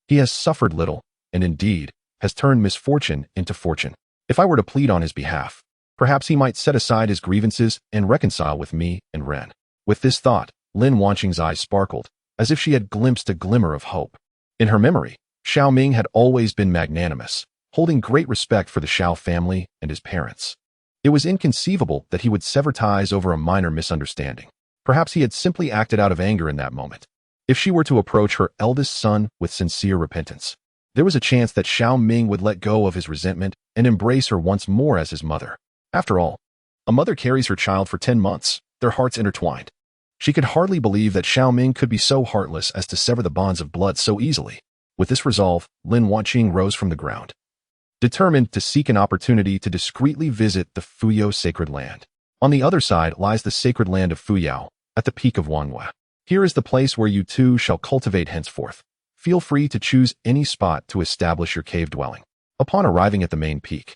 he has suffered little, and indeed, has turned misfortune into fortune. If I were to plead on his behalf, perhaps he might set aside his grievances and reconcile with me and Ren. With this thought, Lin Wanqing's eyes sparkled, as if she had glimpsed a glimmer of hope. In her memory, Xiao Ming had always been magnanimous, holding great respect for the Xiao family and his parents. It was inconceivable that he would sever ties over a minor misunderstanding. Perhaps he had simply acted out of anger in that moment. If she were to approach her eldest son with sincere repentance, there was a chance that Xiao Ming would let go of his resentment and embrace her once more as his mother. After all, a mother carries her child for 10 months, their hearts intertwined. She could hardly believe that Xiao Ming could be so heartless as to sever the bonds of blood so easily. With this resolve, Lin Wanqing rose from the ground, determined to seek an opportunity to discreetly visit the Fuyou sacred land. On the other side lies the sacred land of Fuyao, at the peak of Wanhua. Here is the place where you two shall cultivate henceforth. Feel free to choose any spot to establish your cave dwelling. Upon arriving at the main peak,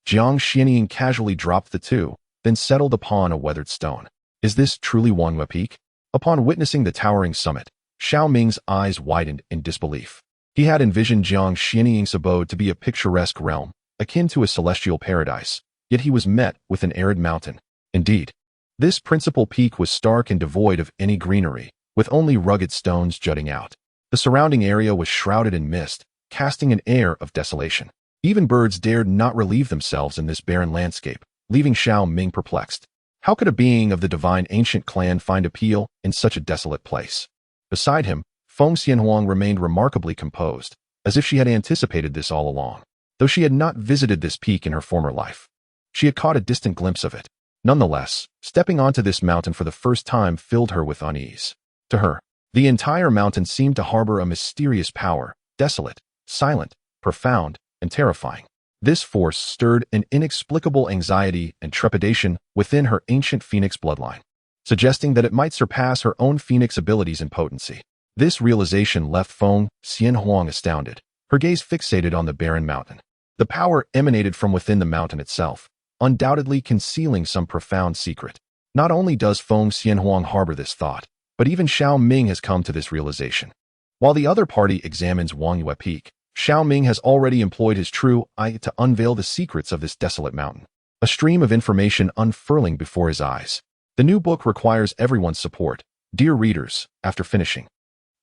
Jiang Xianying casually dropped the two, then settled upon a weathered stone. Is this truly Wanhua Peak? Upon witnessing the towering summit, Xiao Ming's eyes widened in disbelief. He had envisioned Jiang Xianying's abode to be a picturesque realm, akin to a celestial paradise, yet he was met with an arid mountain. Indeed, this principal peak was stark and devoid of any greenery, with only rugged stones jutting out. The surrounding area was shrouded in mist, casting an air of desolation. Even birds dared not relieve themselves in this barren landscape, leaving Xiao Ming perplexed. How could a being of the divine ancient clan find appeal in such a desolate place? Beside him, Feng Xianhuang remained remarkably composed, as if she had anticipated this all along. Though she had not visited this peak in her former life, she had caught a distant glimpse of it. Nonetheless, stepping onto this mountain for the first time filled her with unease. To her, the entire mountain seemed to harbor a mysterious power, desolate, silent, profound, and terrifying. This force stirred an inexplicable anxiety and trepidation within her ancient phoenix bloodline, suggesting that it might surpass her own phoenix abilities and potency. This realization left Feng Xianhuang astounded, her gaze fixated on the barren mountain. The power emanated from within the mountain itself, undoubtedly concealing some profound secret. Not only does Feng Xianhuang harbor this thought, but even Xiao Ming has come to this realization. While the other party examines Wangyue Peak, Xiao Ming has already employed his true eye to unveil the secrets of this desolate mountain, a stream of information unfurling before his eyes. The new book requires everyone's support. Dear readers, after finishing,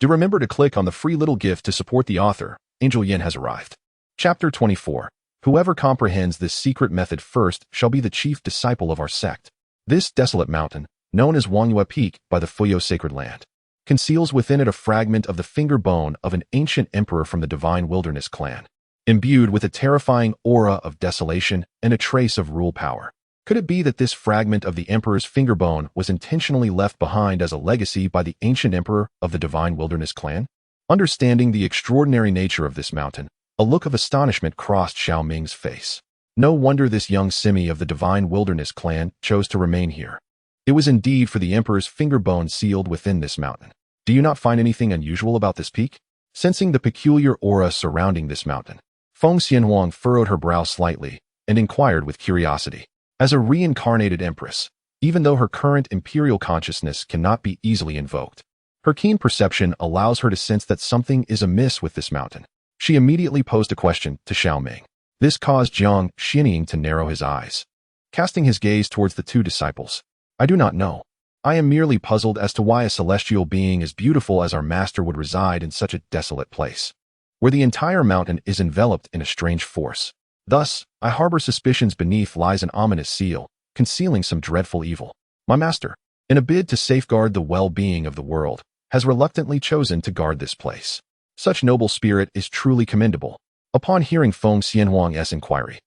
do remember to click on the free little gift to support the author. Angel Yin has arrived. Chapter 24. Whoever comprehends this secret method first shall be the chief disciple of our sect. This desolate mountain, known as Wangyue Peak by the Fuyo sacred land, conceals within it a fragment of the finger bone of an ancient emperor from the divine wilderness clan, imbued with a terrifying aura of desolation and a trace of rule power. Could it be that this fragment of the emperor's finger bone was intentionally left behind as a legacy by the ancient emperor of the divine wilderness clan? Understanding the extraordinary nature of this mountain, a look of astonishment crossed Xiao Ming's face. No wonder this young simi of the divine wilderness clan chose to remain here. It was indeed for the emperor's finger bone sealed within this mountain. Do you not find anything unusual about this peak? Sensing the peculiar aura surrounding this mountain, Feng Xianhuang furrowed her brow slightly and inquired with curiosity. As a reincarnated empress, even though her current imperial consciousness cannot be easily invoked, her keen perception allows her to sense that something is amiss with this mountain. She immediately posed a question to Xiao Ming. This caused Jiang Xianying to narrow his eyes, casting his gaze towards the two disciples. I do not know. I am merely puzzled as to why a celestial being as beautiful as our master would reside in such a desolate place, where the entire mountain is enveloped in a strange force. Thus, I harbor suspicions beneath lies an ominous seal, concealing some dreadful evil. My master, in a bid to safeguard the well-being of the world, has reluctantly chosen to guard this place. Such noble spirit is truly commendable. Upon hearing Feng Xianhuang's inquiry,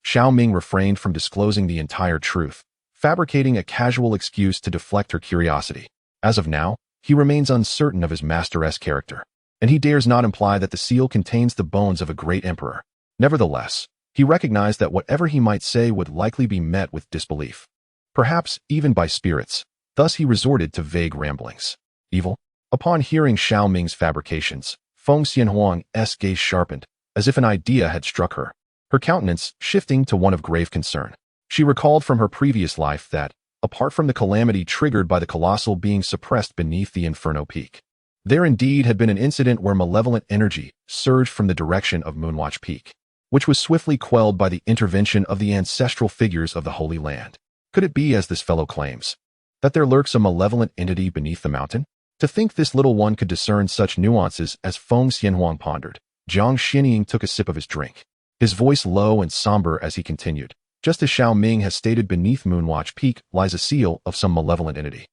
Xiao Ming refrained from disclosing the entire truth, fabricating a casual excuse to deflect her curiosity. As of now, he remains uncertain of his master's character, and he dares not imply that the seal contains the bones of a great emperor. Nevertheless, he recognized that whatever he might say would likely be met with disbelief, perhaps even by spirits. Thus he resorted to vague ramblings. Evil? Upon hearing Xiao Ming's fabrications, Feng Xianhuang's gaze sharpened, as if an idea had struck her, her countenance shifting to one of grave concern. She recalled from her previous life that, apart from the calamity triggered by the colossal being suppressed beneath the Inferno Peak, there indeed had been an incident where malevolent energy surged from the direction of Moonwatch Peak, which was swiftly quelled by the intervention of the ancestral figures of the Holy Land. Could it be, as this fellow claims, that there lurks a malevolent entity beneath the mountain? To think this little one could discern such nuances as Feng Xianhuang pondered, Jiang Xianying took a sip of his drink, his voice low and somber as he continued. Just as Xiao Ming has stated, beneath Moonwatch Peak lies a seal of some malevolent entity.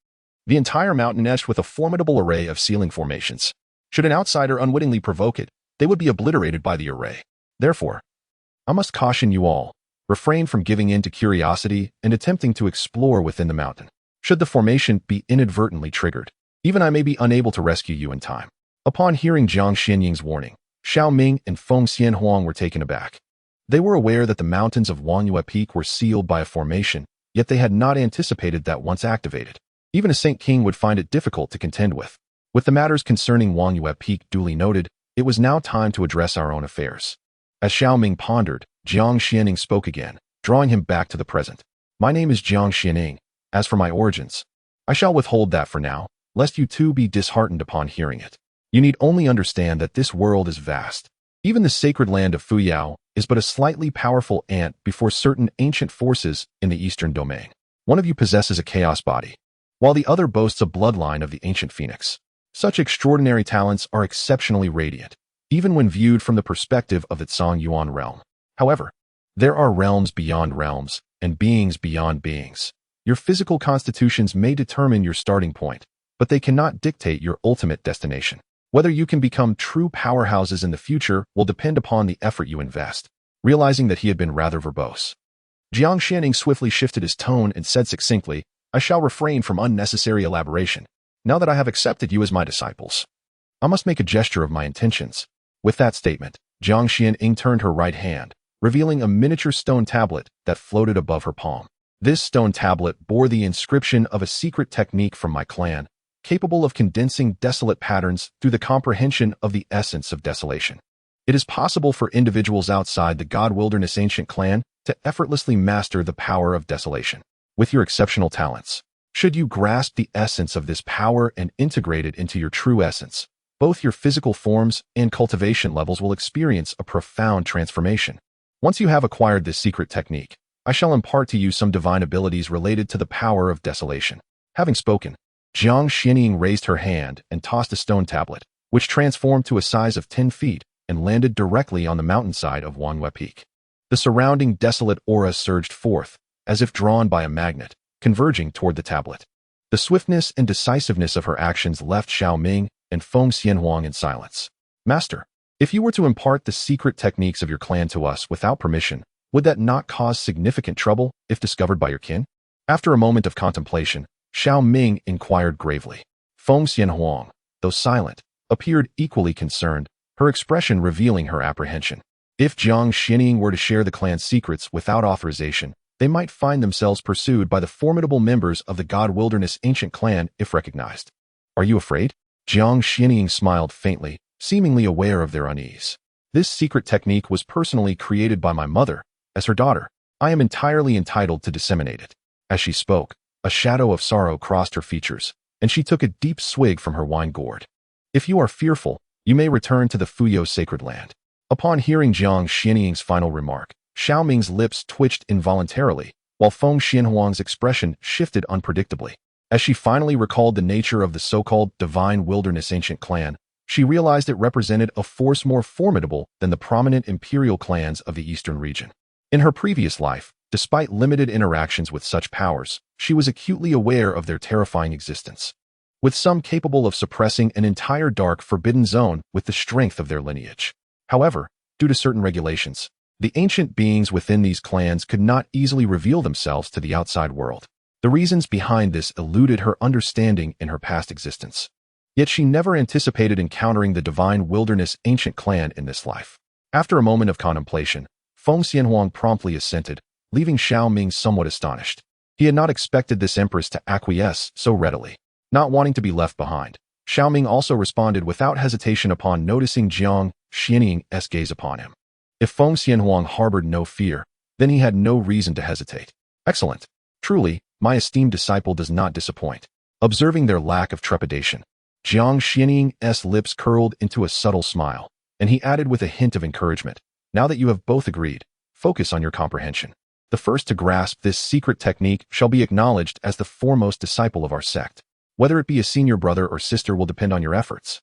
The entire mountain etched with a formidable array of sealing formations. Should an outsider unwittingly provoke it, they would be obliterated by the array. Therefore, I must caution you all, refrain from giving in to curiosity and attempting to explore within the mountain. Should the formation be inadvertently triggered, even I may be unable to rescue you in time. Upon hearing Jiang Xianying's warning, Xiao Ming and Feng Xianhuang were taken aback. They were aware that the mountains of Wangyue Peak were sealed by a formation, yet they had not anticipated that once activated, even a Saint King would find it difficult to contend with. With the matters concerning Wangyue Peak duly noted, it was now time to address our own affairs. As Xiao Ming pondered, Jiang Xianying spoke again, drawing him back to the present. My name is Jiang Xianying. As for my origins, I shall withhold that for now, lest you too be disheartened upon hearing it. You need only understand that this world is vast. Even the sacred land of Fuyao is but a slightly powerful ant before certain ancient forces in the eastern domain. One of you possesses a chaos body, while the other boasts a bloodline of the ancient phoenix. Such extraordinary talents are exceptionally radiant, even when viewed from the perspective of the Song Yuan realm. However, there are realms beyond realms and beings beyond beings. Your physical constitutions may determine your starting point, but they cannot dictate your ultimate destination. Whether you can become true powerhouses in the future will depend upon the effort you invest. Realizing that he had been rather verbose, Jiang Xianing swiftly shifted his tone and said succinctly, "I shall refrain from unnecessary elaboration. Now that I have accepted you as my disciples, I must make a gesture of my intentions." With that statement, Jiang Xianing turned her right hand, revealing a miniature stone tablet that floated above her palm. This stone tablet bore the inscription of a secret technique from my clan, capable of condensing desolate patterns through the comprehension of the essence of desolation. It is possible for individuals outside the God Wilderness Ancient Clan to effortlessly master the power of desolation. With your exceptional talents, should you grasp the essence of this power and integrate it into your true essence, both your physical forms and cultivation levels will experience a profound transformation. Once you have acquired this secret technique, I shall impart to you some divine abilities related to the power of desolation. Having spoken, Jiang Xianing raised her hand and tossed a stone tablet, which transformed to a size of 10 feet and landed directly on the mountainside of Wangyue Peak. The surrounding desolate aura surged forth, as if drawn by a magnet, converging toward the tablet. The swiftness and decisiveness of her actions left Xiao Ming and Feng Xianhuang in silence. "Master, if you were to impart the secret techniques of your clan to us without permission, would that not cause significant trouble if discovered by your kin?" After a moment of contemplation, Xiao Ming inquired gravely. Feng Xianhuang, though silent, appeared equally concerned, her expression revealing her apprehension. If Jiang Xianing were to share the clan's secrets without authorization, they might find themselves pursued by the formidable members of the God Wilderness Ancient Clan if recognized. "Are you afraid?" Jiang Xianing smiled faintly, seemingly aware of their unease. "This secret technique was personally created by my mother. As her daughter, I am entirely entitled to disseminate it." As she spoke, a shadow of sorrow crossed her features, and she took a deep swig from her wine gourd. "If you are fearful, you may return to the Fuyo sacred land." Upon hearing Jiang Xianing's final remark, Xiao Ming's lips twitched involuntarily, while Feng Xianhuang's expression shifted unpredictably. As she finally recalled the nature of the so-called Divine Wilderness Ancient Clan, she realized it represented a force more formidable than the prominent imperial clans of the eastern region. In her previous life, despite limited interactions with such powers, she was acutely aware of their terrifying existence, with some capable of suppressing an entire dark forbidden zone with the strength of their lineage. However, due to certain regulations, the ancient beings within these clans could not easily reveal themselves to the outside world. The reasons behind this eluded her understanding in her past existence. Yet she never anticipated encountering the Divine Wilderness Ancient Clan in this life. After a moment of contemplation, Feng Xianhuang promptly assented, leaving Xiao Ming somewhat astonished. He had not expected this empress to acquiesce so readily. Not wanting to be left behind, Xiao Ming also responded without hesitation upon noticing Jiang Xianing's gaze upon him. If Feng Xianhuang harbored no fear, then he had no reason to hesitate. "Excellent. Truly, my esteemed disciple does not disappoint." Observing their lack of trepidation, Jiang Xianing's lips curled into a subtle smile, and he added with a hint of encouragement, "Now that you have both agreed, focus on your comprehension. The first to grasp this secret technique shall be acknowledged as the foremost disciple of our sect. Whether it be a senior brother or sister will depend on your efforts."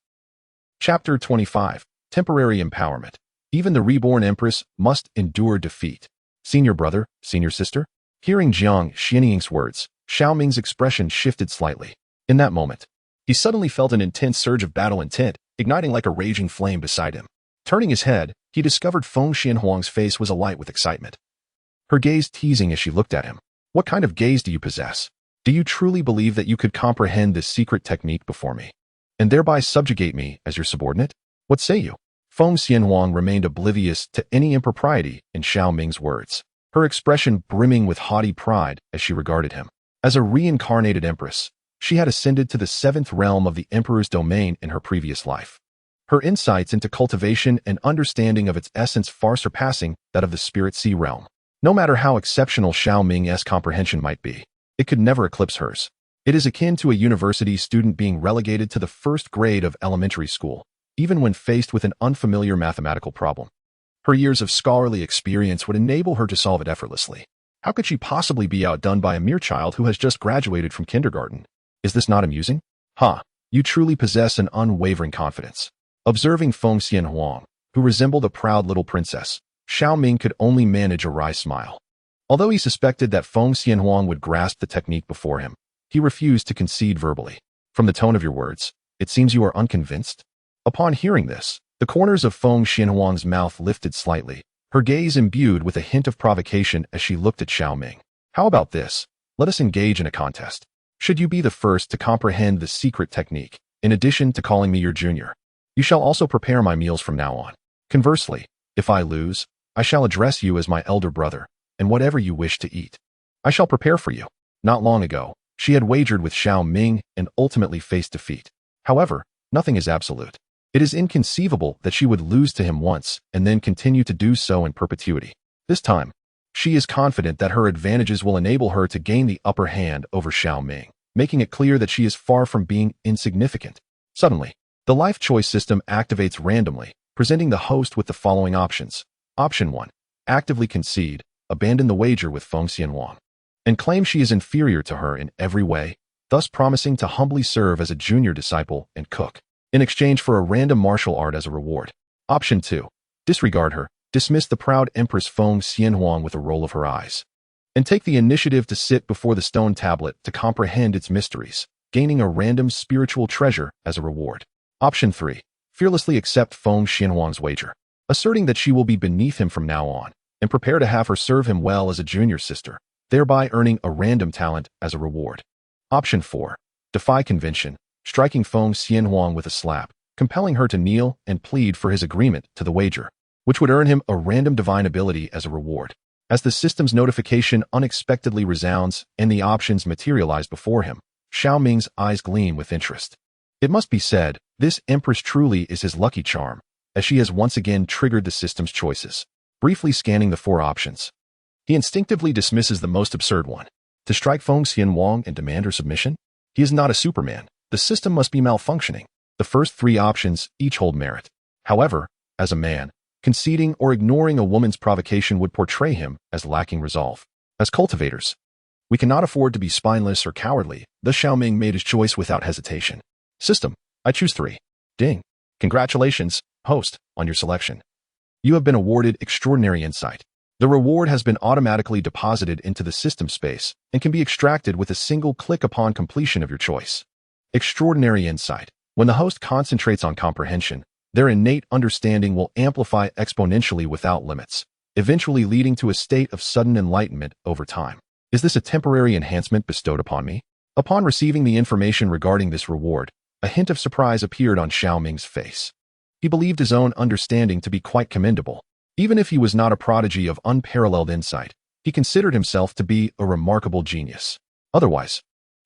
Chapter 25. Temporary Empowerment. Even the reborn empress must endure defeat. Senior brother, senior sister? Hearing Jiang Xianing's words, Xiao Ming's expression shifted slightly. In that moment, he suddenly felt an intense surge of battle intent, igniting like a raging flame beside him. Turning his head, he discovered Feng Xianhuang's face was alight with excitement, her gaze teasing as she looked at him. "What kind of gaze do you possess? Do you truly believe that you could comprehend this secret technique before me, and thereby subjugate me as your subordinate? What say you?" Feng Xianhuang remained oblivious to any impropriety in Xiao Ming's words, her expression brimming with haughty pride as she regarded him. As a reincarnated empress, she had ascended to the 7th realm of the emperor's domain in her previous life, her insights into cultivation and understanding of its essence far surpassing that of the Spirit Sea realm. No matter how exceptional Xiao Ming's comprehension might be, it could never eclipse hers. It is akin to a university student being relegated to the first grade of elementary school, even when faced with an unfamiliar mathematical problem. Her years of scholarly experience would enable her to solve it effortlessly. How could she possibly be outdone by a mere child who has just graduated from kindergarten? Is this not amusing? You truly possess an unwavering confidence. Observing Feng Xianhuang, who resembled a proud little princess, Xiao Ming could only manage a wry smile. Although he suspected that Feng Xianhuang would grasp the technique before him, he refused to concede verbally. From the tone of your words, it seems you are unconvinced. Upon hearing this, the corners of Feng Xianhuang's mouth lifted slightly, her gaze imbued with a hint of provocation as she looked at Xiao Ming. How about this? Let us engage in a contest. Should you be the first to comprehend the secret technique, in addition to calling me your junior, you shall also prepare my meals from now on. Conversely, if I lose, I shall address you as my elder brother, and whatever you wish to eat, I shall prepare for you. Not long ago, she had wagered with Xiao Ming and ultimately faced defeat. However, nothing is absolute. It is inconceivable that she would lose to him once and then continue to do so in perpetuity. This time, she is confident that her advantages will enable her to gain the upper hand over Xiao Ming, making it clear that she is far from being insignificant. Suddenly, the life choice system activates randomly, presenting the host with the following options. Option 1. Actively concede, abandon the wager with Feng Xianhuang, and claim she is inferior to her in every way, thus promising to humbly serve as a junior disciple and cook, in exchange for a random martial art as a reward. Option 2. Disregard her, dismiss the proud Empress Feng Xianhuang with a roll of her eyes, and take the initiative to sit before the stone tablet to comprehend its mysteries, gaining a random spiritual treasure as a reward. Option 3. Fearlessly accept Feng Xianhuang's wager, asserting that she will be beneath him from now on, and prepare to have her serve him well as a junior sister, thereby earning a random talent as a reward. Option 4. Defy convention, striking Feng Xianhuang with a slap, compelling her to kneel and plead for his agreement to the wager, which would earn him a random divine ability as a reward. As the system's notification unexpectedly resounds and the options materialize before him, Xiao Ming's eyes gleam with interest. It must be said, this Empress truly is his lucky charm, as she has once again triggered the system's choices. Briefly scanning the 4 options, he instinctively dismisses the most absurd one. To strike Feng Xianhuang and demand her submission? He is not a Superman. The system must be malfunctioning. The first 3 options each hold merit. However, as a man, conceding or ignoring a woman's provocation would portray him as lacking resolve. As cultivators, we cannot afford to be spineless or cowardly. Thus Xiao Ming made his choice without hesitation. System, I choose 3. Ding. Congratulations, host, on your selection. You have been awarded extraordinary insight. The reward has been automatically deposited into the system space and can be extracted with a single click upon completion of your choice. Extraordinary insight. When the host concentrates on comprehension, their innate understanding will amplify exponentially without limits, eventually leading to a state of sudden enlightenment over time. Is this a temporary enhancement bestowed upon me? Upon receiving the information regarding this reward, a hint of surprise appeared on Xiao Ming's face. He believed his own understanding to be quite commendable. Even if he was not a prodigy of unparalleled insight, he considered himself to be a remarkable genius. Otherwise,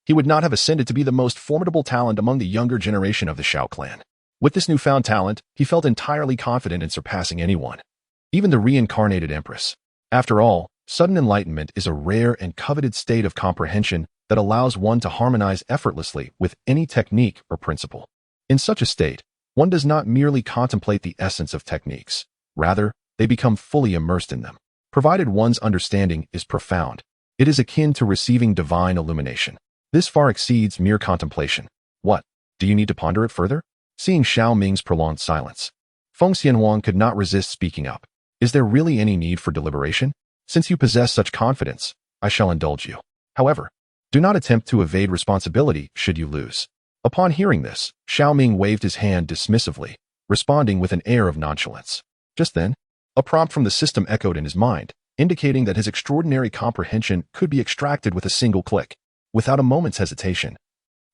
he would not have ascended to be the most formidable talent among the younger generation of the Xiao clan. With this newfound talent, he felt entirely confident in surpassing anyone, even the reincarnated Empress. After all, sudden enlightenment is a rare and coveted state of comprehension that allows one to harmonize effortlessly with any technique or principle. In such a state, one does not merely contemplate the essence of techniques. Rather, they become fully immersed in them. Provided one's understanding is profound, it is akin to receiving divine illumination. This far exceeds mere contemplation. What? Do you need to ponder it further? Seeing Xiao Ming's prolonged silence, Feng Xianhuang could not resist speaking up. Is there really any need for deliberation? Since you possess such confidence, I shall indulge you. However, do not attempt to evade responsibility should you lose. Upon hearing this, Xiao Ming waved his hand dismissively, responding with an air of nonchalance. Just then, a prompt from the system echoed in his mind, indicating that his extraordinary comprehension could be extracted with a single click. Without a moment's hesitation,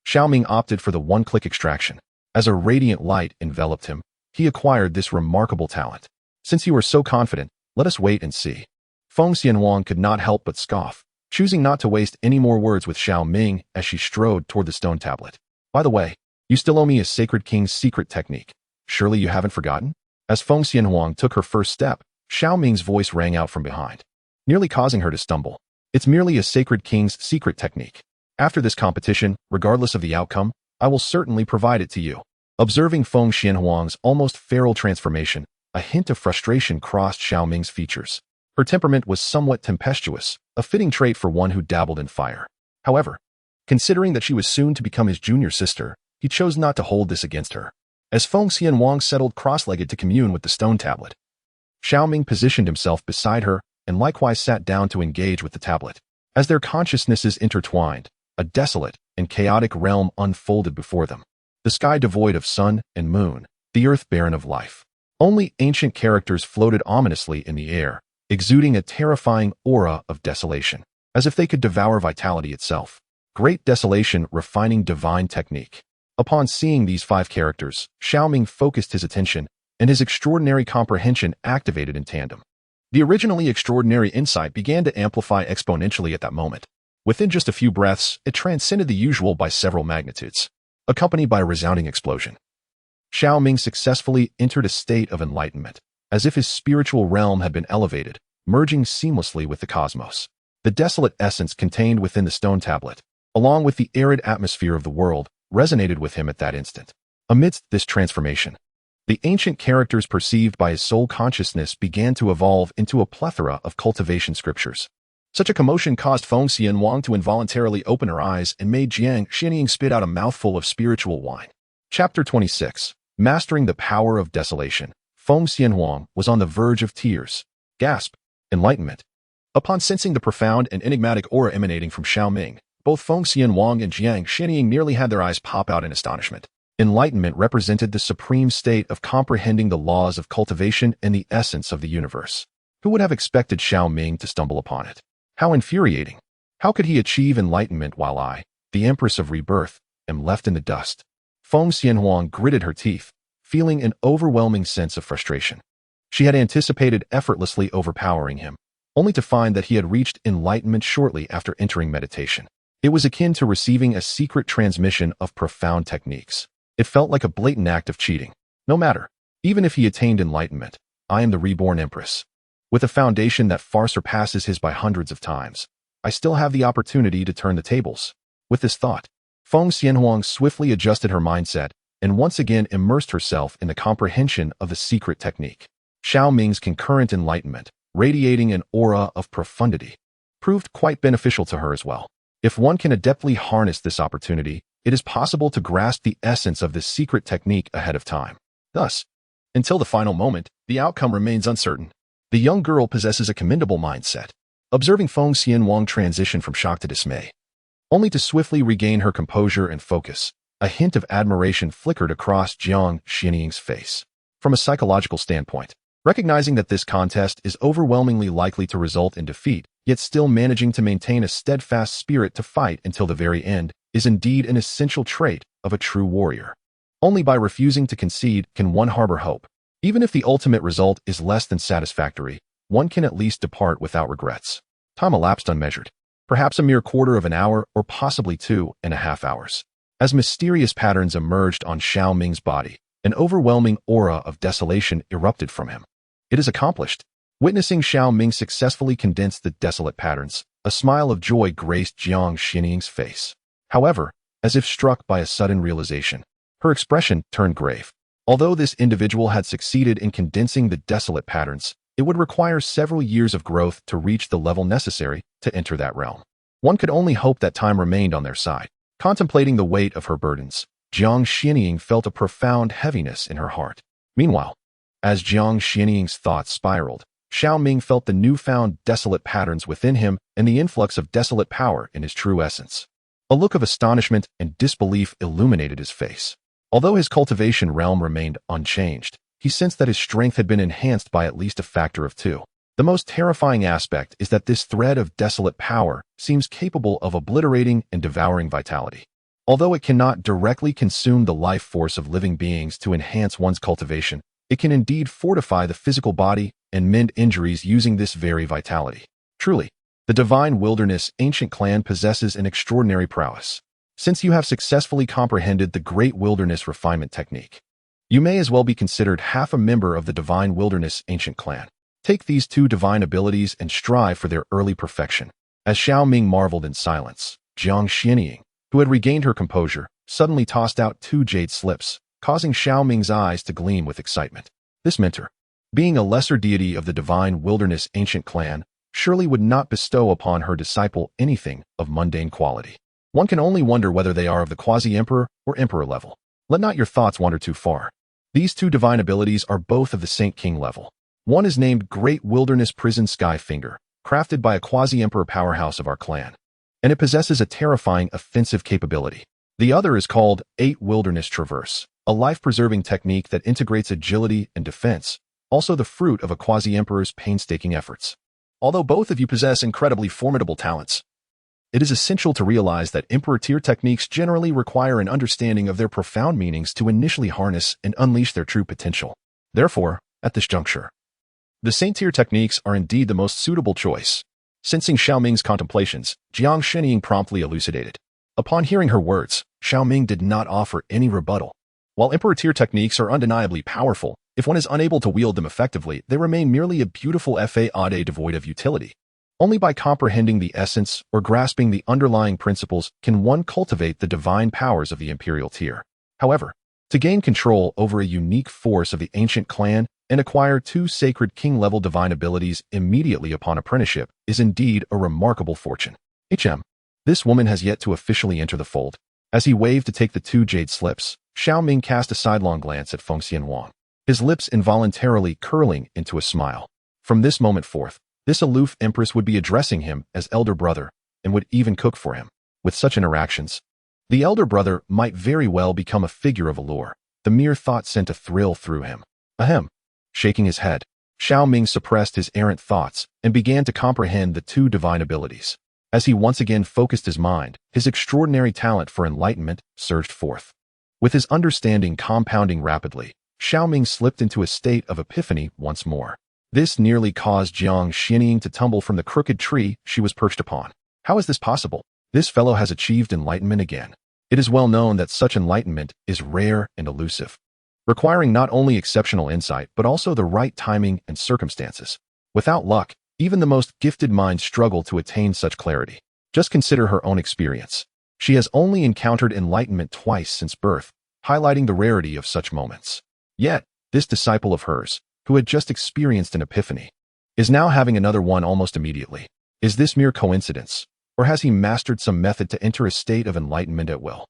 Xiao Ming opted for the one-click extraction. As a radiant light enveloped him, he acquired this remarkable talent. Since you are so confident, let us wait and see. Feng Xianhuang could not help but scoff, choosing not to waste any more words with Xiao Ming as she strode toward the stone tablet. By the way, you still owe me a Sacred King's secret technique. Surely you haven't forgotten? As Feng Xianhuang took her first step, Xiao Ming's voice rang out from behind, nearly causing her to stumble. It's merely a Sacred King's secret technique. After this competition, regardless of the outcome, I will certainly provide it to you. Observing Feng Xianhuang's almost feral transformation, a hint of frustration crossed Xiao Ming's features. Her temperament was somewhat tempestuous, a fitting trait for one who dabbled in fire. However, considering that she was soon to become his junior sister, he chose not to hold this against her. As Feng Xianhuang settled cross-legged to commune with the stone tablet, Xiao Ming positioned himself beside her and likewise sat down to engage with the tablet. As their consciousnesses intertwined, a desolate and chaotic realm unfolded before them. The sky devoid of sun and moon, the earth barren of life. Only ancient characters floated ominously in the air, exuding a terrifying aura of desolation, as if they could devour vitality itself. Great desolation refining divine technique. Upon seeing these 5 characters, Xiao Ming focused his attention, and his extraordinary comprehension activated in tandem. The originally extraordinary insight began to amplify exponentially at that moment. Within just a few breaths, it transcended the usual by several magnitudes, accompanied by a resounding explosion. Xiao Ming successfully entered a state of enlightenment, as if his spiritual realm had been elevated, merging seamlessly with the cosmos. The desolate essence contained within the stone tablet, along with the arid atmosphere of the world, resonated with him at that instant. Amidst this transformation, the ancient characters perceived by his soul consciousness began to evolve into a plethora of cultivation scriptures. Such a commotion caused Feng Xianhuang to involuntarily open her eyes and made Jiang Xianying spit out a mouthful of spiritual wine. Chapter 26. Mastering the Power of Desolation. Feng Xianhuang was on the verge of tears. Gasp. Enlightenment. Upon sensing the profound and enigmatic aura emanating from Xiao Ming, both Feng Xianhuang and Jiang Xianying nearly had their eyes pop out in astonishment. Enlightenment represented the supreme state of comprehending the laws of cultivation and the essence of the universe. Who would have expected Xiao Ming to stumble upon it? How infuriating! How could he achieve enlightenment while I, the Empress of Rebirth, am left in the dust? Feng Xianhuang gritted her teeth, feeling an overwhelming sense of frustration. She had anticipated effortlessly overpowering him, only to find that he had reached enlightenment shortly after entering meditation. It was akin to receiving a secret transmission of profound techniques. It felt like a blatant act of cheating. No matter, even if he attained enlightenment, I am the reborn Empress. With a foundation that far surpasses his by hundreds of times, I still have the opportunity to turn the tables. With this thought, Feng Xianhuang swiftly adjusted her mindset and once again immersed herself in the comprehension of the secret technique. Xiao Ming's concurrent enlightenment, radiating an aura of profundity, proved quite beneficial to her as well. If one can adeptly harness this opportunity, it is possible to grasp the essence of this secret technique ahead of time. Thus, until the final moment, the outcome remains uncertain. The young girl possesses a commendable mindset. Observing Feng Xianhuang transition from shock to dismay, only to swiftly regain her composure and focus, a hint of admiration flickered across Jiang Xianying's face. From a psychological standpoint, recognizing that this contest is overwhelmingly likely to result in defeat, yet still managing to maintain a steadfast spirit to fight until the very end, is indeed an essential trait of a true warrior. Only by refusing to concede can one harbor hope. Even if the ultimate result is less than satisfactory, one can at least depart without regrets. Time elapsed unmeasured, perhaps a mere quarter of an hour or possibly 2.5 hours. As mysterious patterns emerged on Xiao Ming's body, an overwhelming aura of desolation erupted from him. It is accomplished. Witnessing Xiao Ming successfully condense the desolate patterns, a smile of joy graced Jiang Xianying's face. However, as if struck by a sudden realization, her expression turned grave. Although this individual had succeeded in condensing the desolate patterns, it would require several years of growth to reach the level necessary to enter that realm. One could only hope that time remained on their side. Contemplating the weight of her burdens, Jiang Xianying felt a profound heaviness in her heart. Meanwhile, as Jiang Xianying's thoughts spiraled, Xiao Ming felt the newfound desolate patterns within him and the influx of desolate power in his true essence. A look of astonishment and disbelief illuminated his face. Although his cultivation realm remained unchanged, he sensed that his strength had been enhanced by at least a factor of 2. The most terrifying aspect is that this thread of desolate power seems capable of obliterating and devouring vitality. Although it cannot directly consume the life force of living beings to enhance one's cultivation, it can indeed fortify the physical body and mend injuries using this very vitality. Truly, the Divine Wilderness ancient clan possesses an extraordinary prowess. Since you have successfully comprehended the Great Wilderness refinement technique, you may as well be considered half a member of the Divine Wilderness ancient clan. Take these 2 divine abilities and strive for their early perfection. As Xiao Ming marveled in silence, Jiang Xianying, who had regained her composure, suddenly tossed out 2 jade slips, causing Xiao Ming's eyes to gleam with excitement. This mentor, being a lesser deity of the Divine Wilderness ancient clan, surely would not bestow upon her disciple anything of mundane quality. One can only wonder whether they are of the quasi-emperor or emperor level. Let not your thoughts wander too far. These 2 divine abilities are both of the Saint King level. One is named Great Wilderness Prison Skyfinger, crafted by a quasi-emperor powerhouse of our clan, and it possesses a terrifying offensive capability. The other is called 8 Wilderness Traverse, a life-preserving technique that integrates agility and defense, also the fruit of a quasi-emperor's painstaking efforts. Although both of you possess incredibly formidable talents, it is essential to realize that Emperor-tier techniques generally require an understanding of their profound meanings to initially harness and unleash their true potential. Therefore, at this juncture, the Saint-tier techniques are indeed the most suitable choice. Sensing Xiao Ming's contemplations, Jiang Shinying promptly elucidated. Upon hearing her words, Xiao Ming did not offer any rebuttal. While Emperor-tier techniques are undeniably powerful, if one is unable to wield them effectively, they remain merely a beautiful facade devoid of utility. Only by comprehending the essence or grasping the underlying principles can one cultivate the divine powers of the Imperial tier. However, to gain control over a unique force of the ancient clan and acquire 2 sacred king-level divine abilities immediately upon apprenticeship is indeed a remarkable fortune. This woman has yet to officially enter the fold. As he waved to take the 2 jade slips, Xiao Ming cast a sidelong glance at Feng Xianhuang, his lips involuntarily curling into a smile. From this moment forth, this aloof empress would be addressing him as elder brother and would even cook for him. With such interactions, the elder brother might very well become a figure of allure. The mere thought sent a thrill through him. Ahem. Shaking his head, Xiao Ming suppressed his errant thoughts and began to comprehend the 2 divine abilities. As he once again focused his mind, his extraordinary talent for enlightenment surged forth. With his understanding compounding rapidly, Xiao Ming slipped into a state of epiphany once more. This nearly caused Jiang Shinying to tumble from the crooked tree she was perched upon. How is this possible? This fellow has achieved enlightenment again. It is well known that such enlightenment is rare and elusive, requiring not only exceptional insight but also the right timing and circumstances. Without luck, even the most gifted minds struggle to attain such clarity. Just consider her own experience. She has only encountered enlightenment twice since birth, highlighting the rarity of such moments. Yet, this disciple of hers, who had just experienced an epiphany, is now having another one almost immediately. Is this mere coincidence, or has he mastered some method to enter a state of enlightenment at will?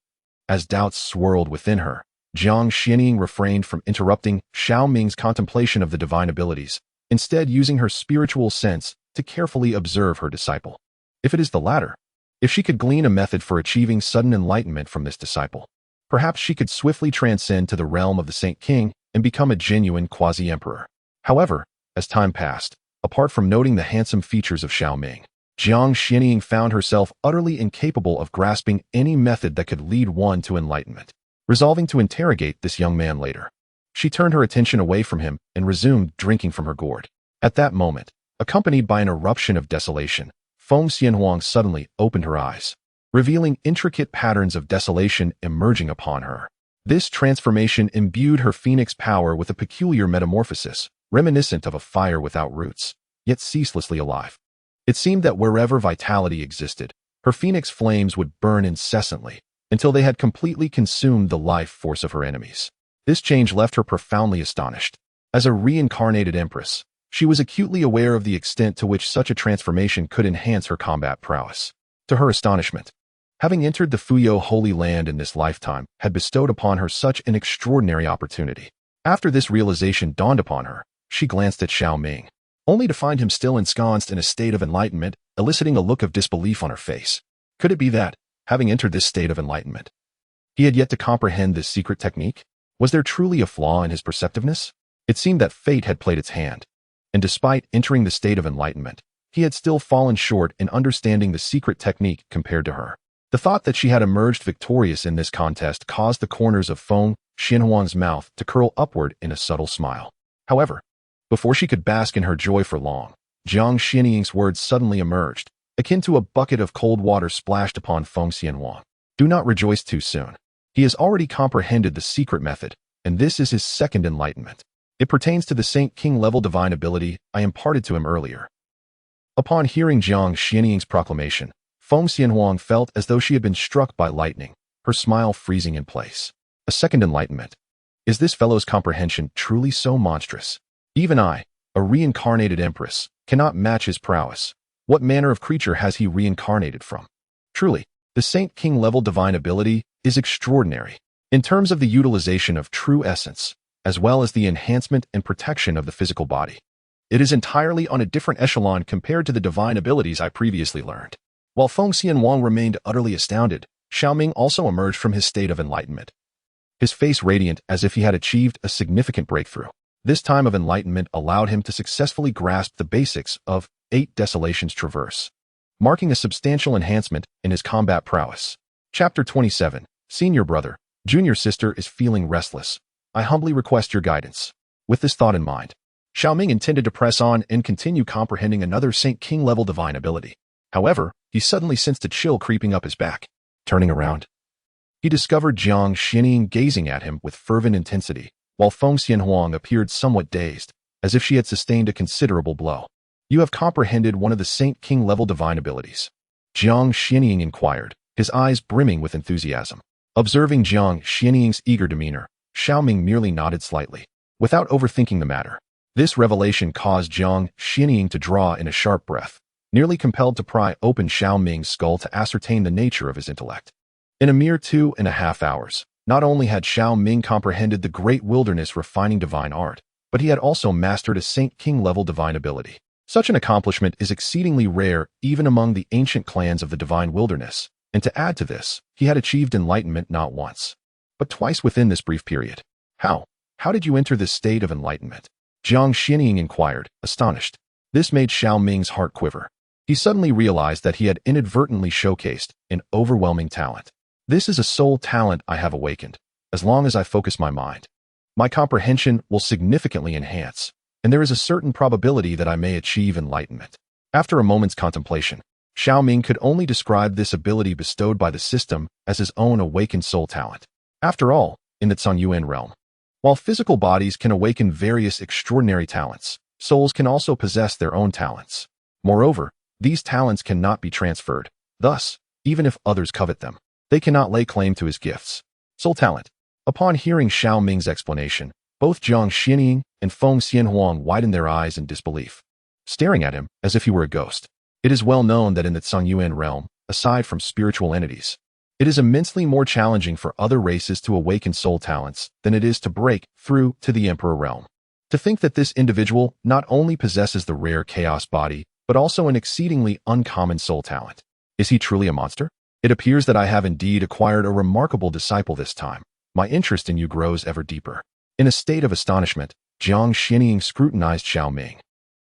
As doubts swirled within her, Jiang Shinying refrained from interrupting Xiao Ming's contemplation of the divine abilities, instead using her spiritual sense to carefully observe her disciple. If it is the latter, if she could glean a method for achieving sudden enlightenment from this disciple, perhaps she could swiftly transcend to the realm of the Saint King and become a genuine quasi-emperor. However, as time passed, apart from noting the handsome features of Xiao Ming, Jiang Shinying found herself utterly incapable of grasping any method that could lead one to enlightenment. Resolving to interrogate this young man later, she turned her attention away from him and resumed drinking from her gourd. At that moment, accompanied by an eruption of desolation, Feng Xianhuang suddenly opened her eyes, revealing intricate patterns of desolation emerging upon her. This transformation imbued her phoenix power with a peculiar metamorphosis, reminiscent of a fire without roots, yet ceaselessly alive. It seemed that wherever vitality existed, her phoenix flames would burn incessantly until they had completely consumed the life force of her enemies. This change left her profoundly astonished. As a reincarnated empress, she was acutely aware of the extent to which such a transformation could enhance her combat prowess. To her astonishment, having entered the Fuyo Holy Land in this lifetime had bestowed upon her such an extraordinary opportunity. After this realization dawned upon her, she glanced at Xiao Ming, only to find him still ensconced in a state of enlightenment, eliciting a look of disbelief on her face. Could it be that, having entered this state of enlightenment, he had yet to comprehend this secret technique? Was there truly a flaw in his perceptiveness? It seemed that fate had played its hand, and despite entering the state of enlightenment, he had still fallen short in understanding the secret technique compared to her. The thought that she had emerged victorious in this contest caused the corners of Feng Xianhuang's mouth to curl upward in a subtle smile. However, before she could bask in her joy for long, Jiang Shinying's words suddenly emerged, akin to a bucket of cold water splashed upon Feng Xianhuang. Do not rejoice too soon. He has already comprehended the secret method, and this is his second enlightenment. It pertains to the Saint King level divine ability I imparted to him earlier. Upon hearing Jiang Shinying's proclamation, Feng Xianhuang felt as though she had been struck by lightning, her smile freezing in place. A second enlightenment. Is this fellow's comprehension truly so monstrous? Even I, a reincarnated empress, cannot match his prowess. What manner of creature has he reincarnated from? Truly, the Saint King level divine ability is extraordinary in terms of the utilization of true essence, as well as the enhancement and protection of the physical body. It is entirely on a different echelon compared to the divine abilities I previously learned. While Feng Xianhuang remained utterly astounded, Xiao Ming also emerged from his state of enlightenment, his face radiant as if he had achieved a significant breakthrough. This time of enlightenment allowed him to successfully grasp the basics of 8 Desolations Traverse, marking a substantial enhancement in his combat prowess. Chapter 27. Senior brother, junior sister is feeling restless. I humbly request your guidance. With this thought in mind, Xiao Ming intended to press on and continue comprehending another Saint King level divine ability. However, he suddenly sensed a chill creeping up his back. Turning around, he discovered Jiang Xianying gazing at him with fervent intensity, while Feng Xianhuang appeared somewhat dazed, as if she had sustained a considerable blow. You have comprehended one of the Saint King level divine abilities? Jiang Xianying inquired, his eyes brimming with enthusiasm. Observing Jiang Xianying's eager demeanor, Xiao Ming merely nodded slightly, without overthinking the matter. This revelation caused Jiang Xianying to draw in a sharp breath, nearly compelled to pry open Xiao Ming's skull to ascertain the nature of his intellect. In a mere 2.5 hours, not only had Xiao Ming comprehended the great wilderness refining divine art, but he had also mastered a Saint King level divine ability. Such an accomplishment is exceedingly rare even among the ancient clans of the divine wilderness, and to add to this, he had achieved enlightenment not once, but twice within this brief period. How did you enter this state of enlightenment? Jiang Xianying inquired, astonished. This made Xiao Ming's heart quiver. He suddenly realized that he had inadvertently showcased an overwhelming talent. This is a soul talent I have awakened. As long as I focus my mind, my comprehension will significantly enhance, and there is a certain probability that I may achieve enlightenment. After a moment's contemplation, Xiao Ming could only describe this ability bestowed by the system as his own awakened soul talent. After all, in the Zhongyuan realm, while physical bodies can awaken various extraordinary talents, souls can also possess their own talents. Moreover, these talents cannot be transferred. Thus, even if others covet them, they cannot lay claim to his gifts. Soul talent. Upon hearing Xiao Ming's explanation, both Jiang Xianying and Feng Xianhuang widened their eyes in disbelief, staring at him as if he were a ghost. It is well known that in the Zhongyuan realm, aside from spiritual entities, it is immensely more challenging for other races to awaken soul talents than it is to break through to the Emperor realm. To think that this individual not only possesses the rare chaos body, but also an exceedingly uncommon soul talent. Is he truly a monster? It appears that I have indeed acquired a remarkable disciple this time. My interest in you grows ever deeper. In a state of astonishment, Jiang Xianying scrutinized Xiao Ming,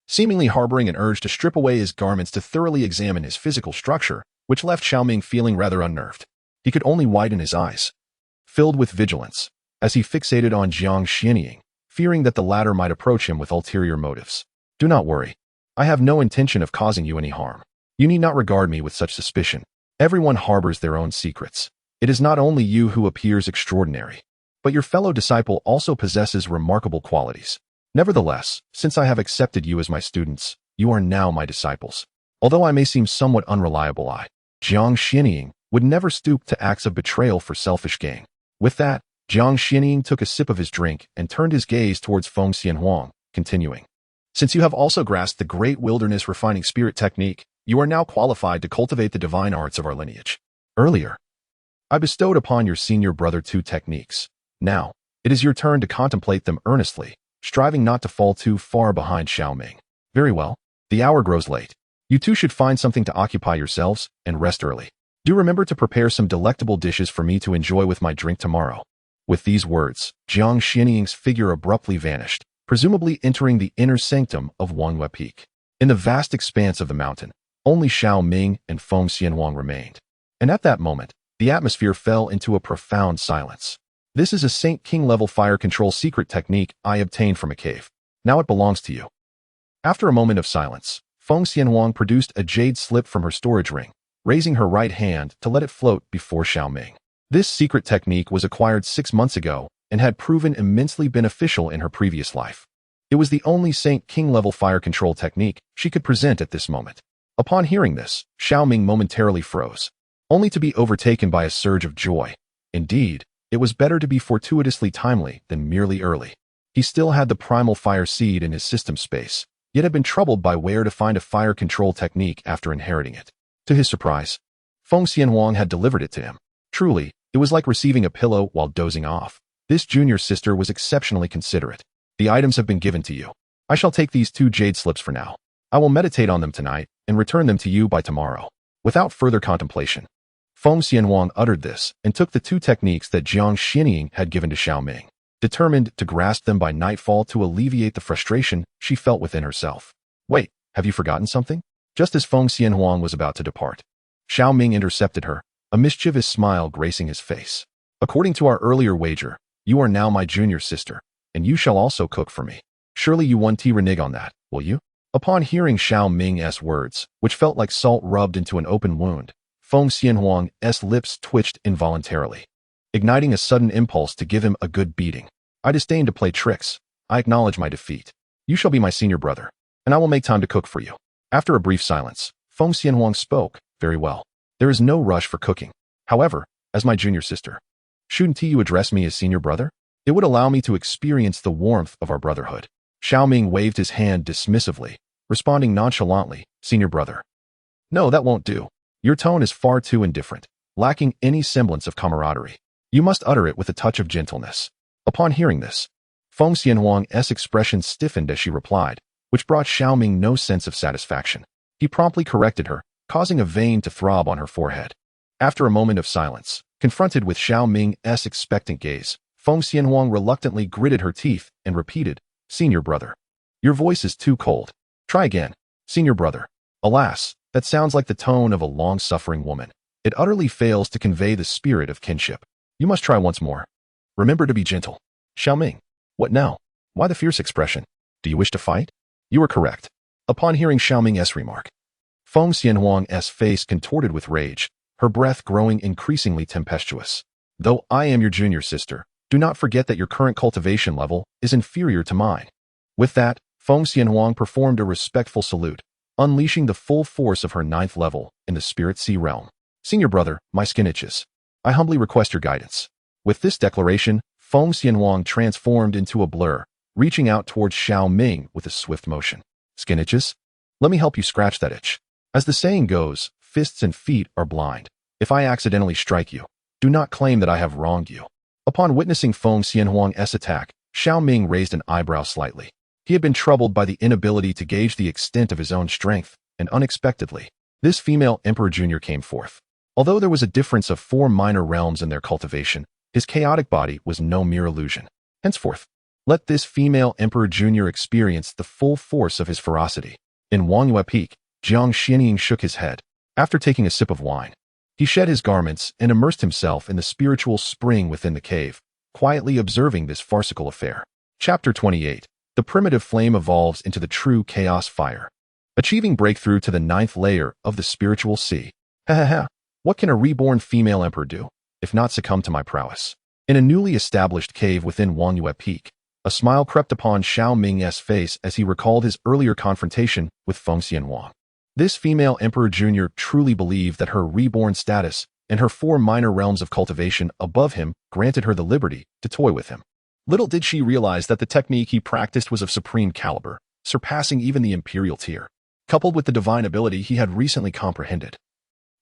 seemingly harboring an urge to strip away his garments to thoroughly examine his physical structure, which left Xiao Ming feeling rather unnerved. He could only widen his eyes, filled with vigilance, as he fixated on Jiang Xianying, fearing that the latter might approach him with ulterior motives. Do not worry. I have no intention of causing you any harm. You need not regard me with such suspicion. Everyone harbors their own secrets. It is not only you who appears extraordinary, but your fellow disciple also possesses remarkable qualities. Nevertheless, since I have accepted you as my students, you are now my disciples. Although I may seem somewhat unreliable, Jiang Xianying, would never stoop to acts of betrayal for selfish gain. With that, Jiang Xianying took a sip of his drink and turned his gaze towards Feng Xianhuang, continuing. Since you have also grasped the great wilderness refining spirit technique, you are now qualified to cultivate the divine arts of our lineage. Earlier, I bestowed upon your senior brother 2 techniques. Now, it is your turn to contemplate them earnestly, striving not to fall too far behind Xiao Ming. Very well. The hour grows late. You two should find something to occupy yourselves and rest early. Do remember to prepare some delectable dishes for me to enjoy with my drink tomorrow. With these words, Jiang Xianying's figure abruptly vanished, presumably entering the inner sanctum of Wangyue Peak. In the vast expanse of the mountain, only Xiao Ming and Feng Xianhuang remained. And at that moment, the atmosphere fell into a profound silence. This is a Saint King level fire control secret technique I obtained from a cave. Now it belongs to you. After a moment of silence, Feng Xianhuang produced a jade slip from her storage ring, raising her right hand to let it float before Xiao Ming. This secret technique was acquired 6 months ago and had proven immensely beneficial in her previous life. It was the only Saint King level fire control technique she could present at this moment. Upon hearing this, Xiao Ming momentarily froze, only to be overtaken by a surge of joy. Indeed, it was better to be fortuitously timely than merely early. He still had the primal fire seed in his system space, yet had been troubled by where to find a fire control technique after inheriting it. To his surprise, Feng Xianhuang had delivered it to him. Truly, it was like receiving a pillow while dozing off. This junior sister was exceptionally considerate. The items have been given to you. I shall take these 2 jade slips for now. I will meditate on them tonight and return them to you by tomorrow. Without further contemplation, Feng Xianhuang uttered this and took the 2 techniques that Jiang Xinying had given to Xiao Ming, determined to grasp them by nightfall to alleviate the frustration she felt within herself. Wait, have you forgotten something? Just as Feng Xianhuang was about to depart, Xiao Ming intercepted her, a mischievous smile gracing his face. According to our earlier wager, you are now my junior sister, and you shall also cook for me. Surely you won't renege on that, will you? Upon hearing Xiao Ming's words, which felt like salt rubbed into an open wound, Feng Xianhuang's lips twitched involuntarily, igniting a sudden impulse to give him a good beating. I disdain to play tricks. I acknowledge my defeat. You shall be my senior brother, and I will make time to cook for you. After a brief silence, Feng Xianhuang spoke. Very well. There is no rush for cooking. However, as my junior sister, shouldn't you address me as senior brother? It would allow me to experience the warmth of our brotherhood. Xiao Ming waved his hand dismissively, responding nonchalantly, senior brother. No, that won't do. Your tone is far too indifferent, lacking any semblance of camaraderie. You must utter it with a touch of gentleness. Upon hearing this, Feng Xianhuang's expression stiffened as she replied, which brought Xiao Ming no sense of satisfaction. He promptly corrected her, causing a vein to throb on her forehead. After a moment of silence, confronted with Xiao Ming's expectant gaze, Feng Xianhuang reluctantly gritted her teeth and repeated, senior brother. Your voice is too cold. Try again, senior brother. Alas, that sounds like the tone of a long-suffering woman. It utterly fails to convey the spirit of kinship. You must try once more. Remember to be gentle. Xiao Ming. What now? Why the fierce expression? Do you wish to fight? You are correct. Upon hearing Xiao Ming's remark, Feng Xianhuang's face contorted with rage, her breath growing increasingly tempestuous. Though I am your junior sister, do not forget that your current cultivation level is inferior to mine. With that, Feng Xianhuang performed a respectful salute, unleashing the full force of her 9th level in the Spirit Sea realm. Senior brother, my skin itches. I humbly request your guidance. With this declaration, Feng Xianhuang transformed into a blur, reaching out towards Xiao Ming with a swift motion. Skin itches? Let me help you scratch that itch. As the saying goes, fists and feet are blind. If I accidentally strike you, do not claim that I have wronged you. Upon witnessing Feng Xianhuang's attack, Xiao Ming raised an eyebrow slightly. He had been troubled by the inability to gauge the extent of his own strength, and unexpectedly, this female Emperor Jr. came forth. Although there was a difference of 4 minor realms in their cultivation, his chaotic body was no mere illusion. Henceforth, let this female Emperor Jr. experience the full force of his ferocity. In Wangyue Peak, Jiang Xinying shook his head. After taking a sip of wine, he shed his garments and immersed himself in the spiritual spring within the cave, quietly observing this farcical affair. Chapter 28. The primitive flame evolves into the true chaos fire. Achieving breakthrough to the 9th layer of the spiritual sea. Ha ha ha. What can a reborn female emperor do, if not succumb to my prowess? In a newly established cave within Wangyue Peak, a smile crept upon Xiao Ming's face as he recalled his earlier confrontation with Feng Xianhuang. This female Emperor Jr. truly believed that her reborn status and her 4 minor realms of cultivation above him granted her the liberty to toy with him. Little did she realize that the technique he practiced was of supreme caliber, surpassing even the imperial tier, coupled with the divine ability he had recently comprehended.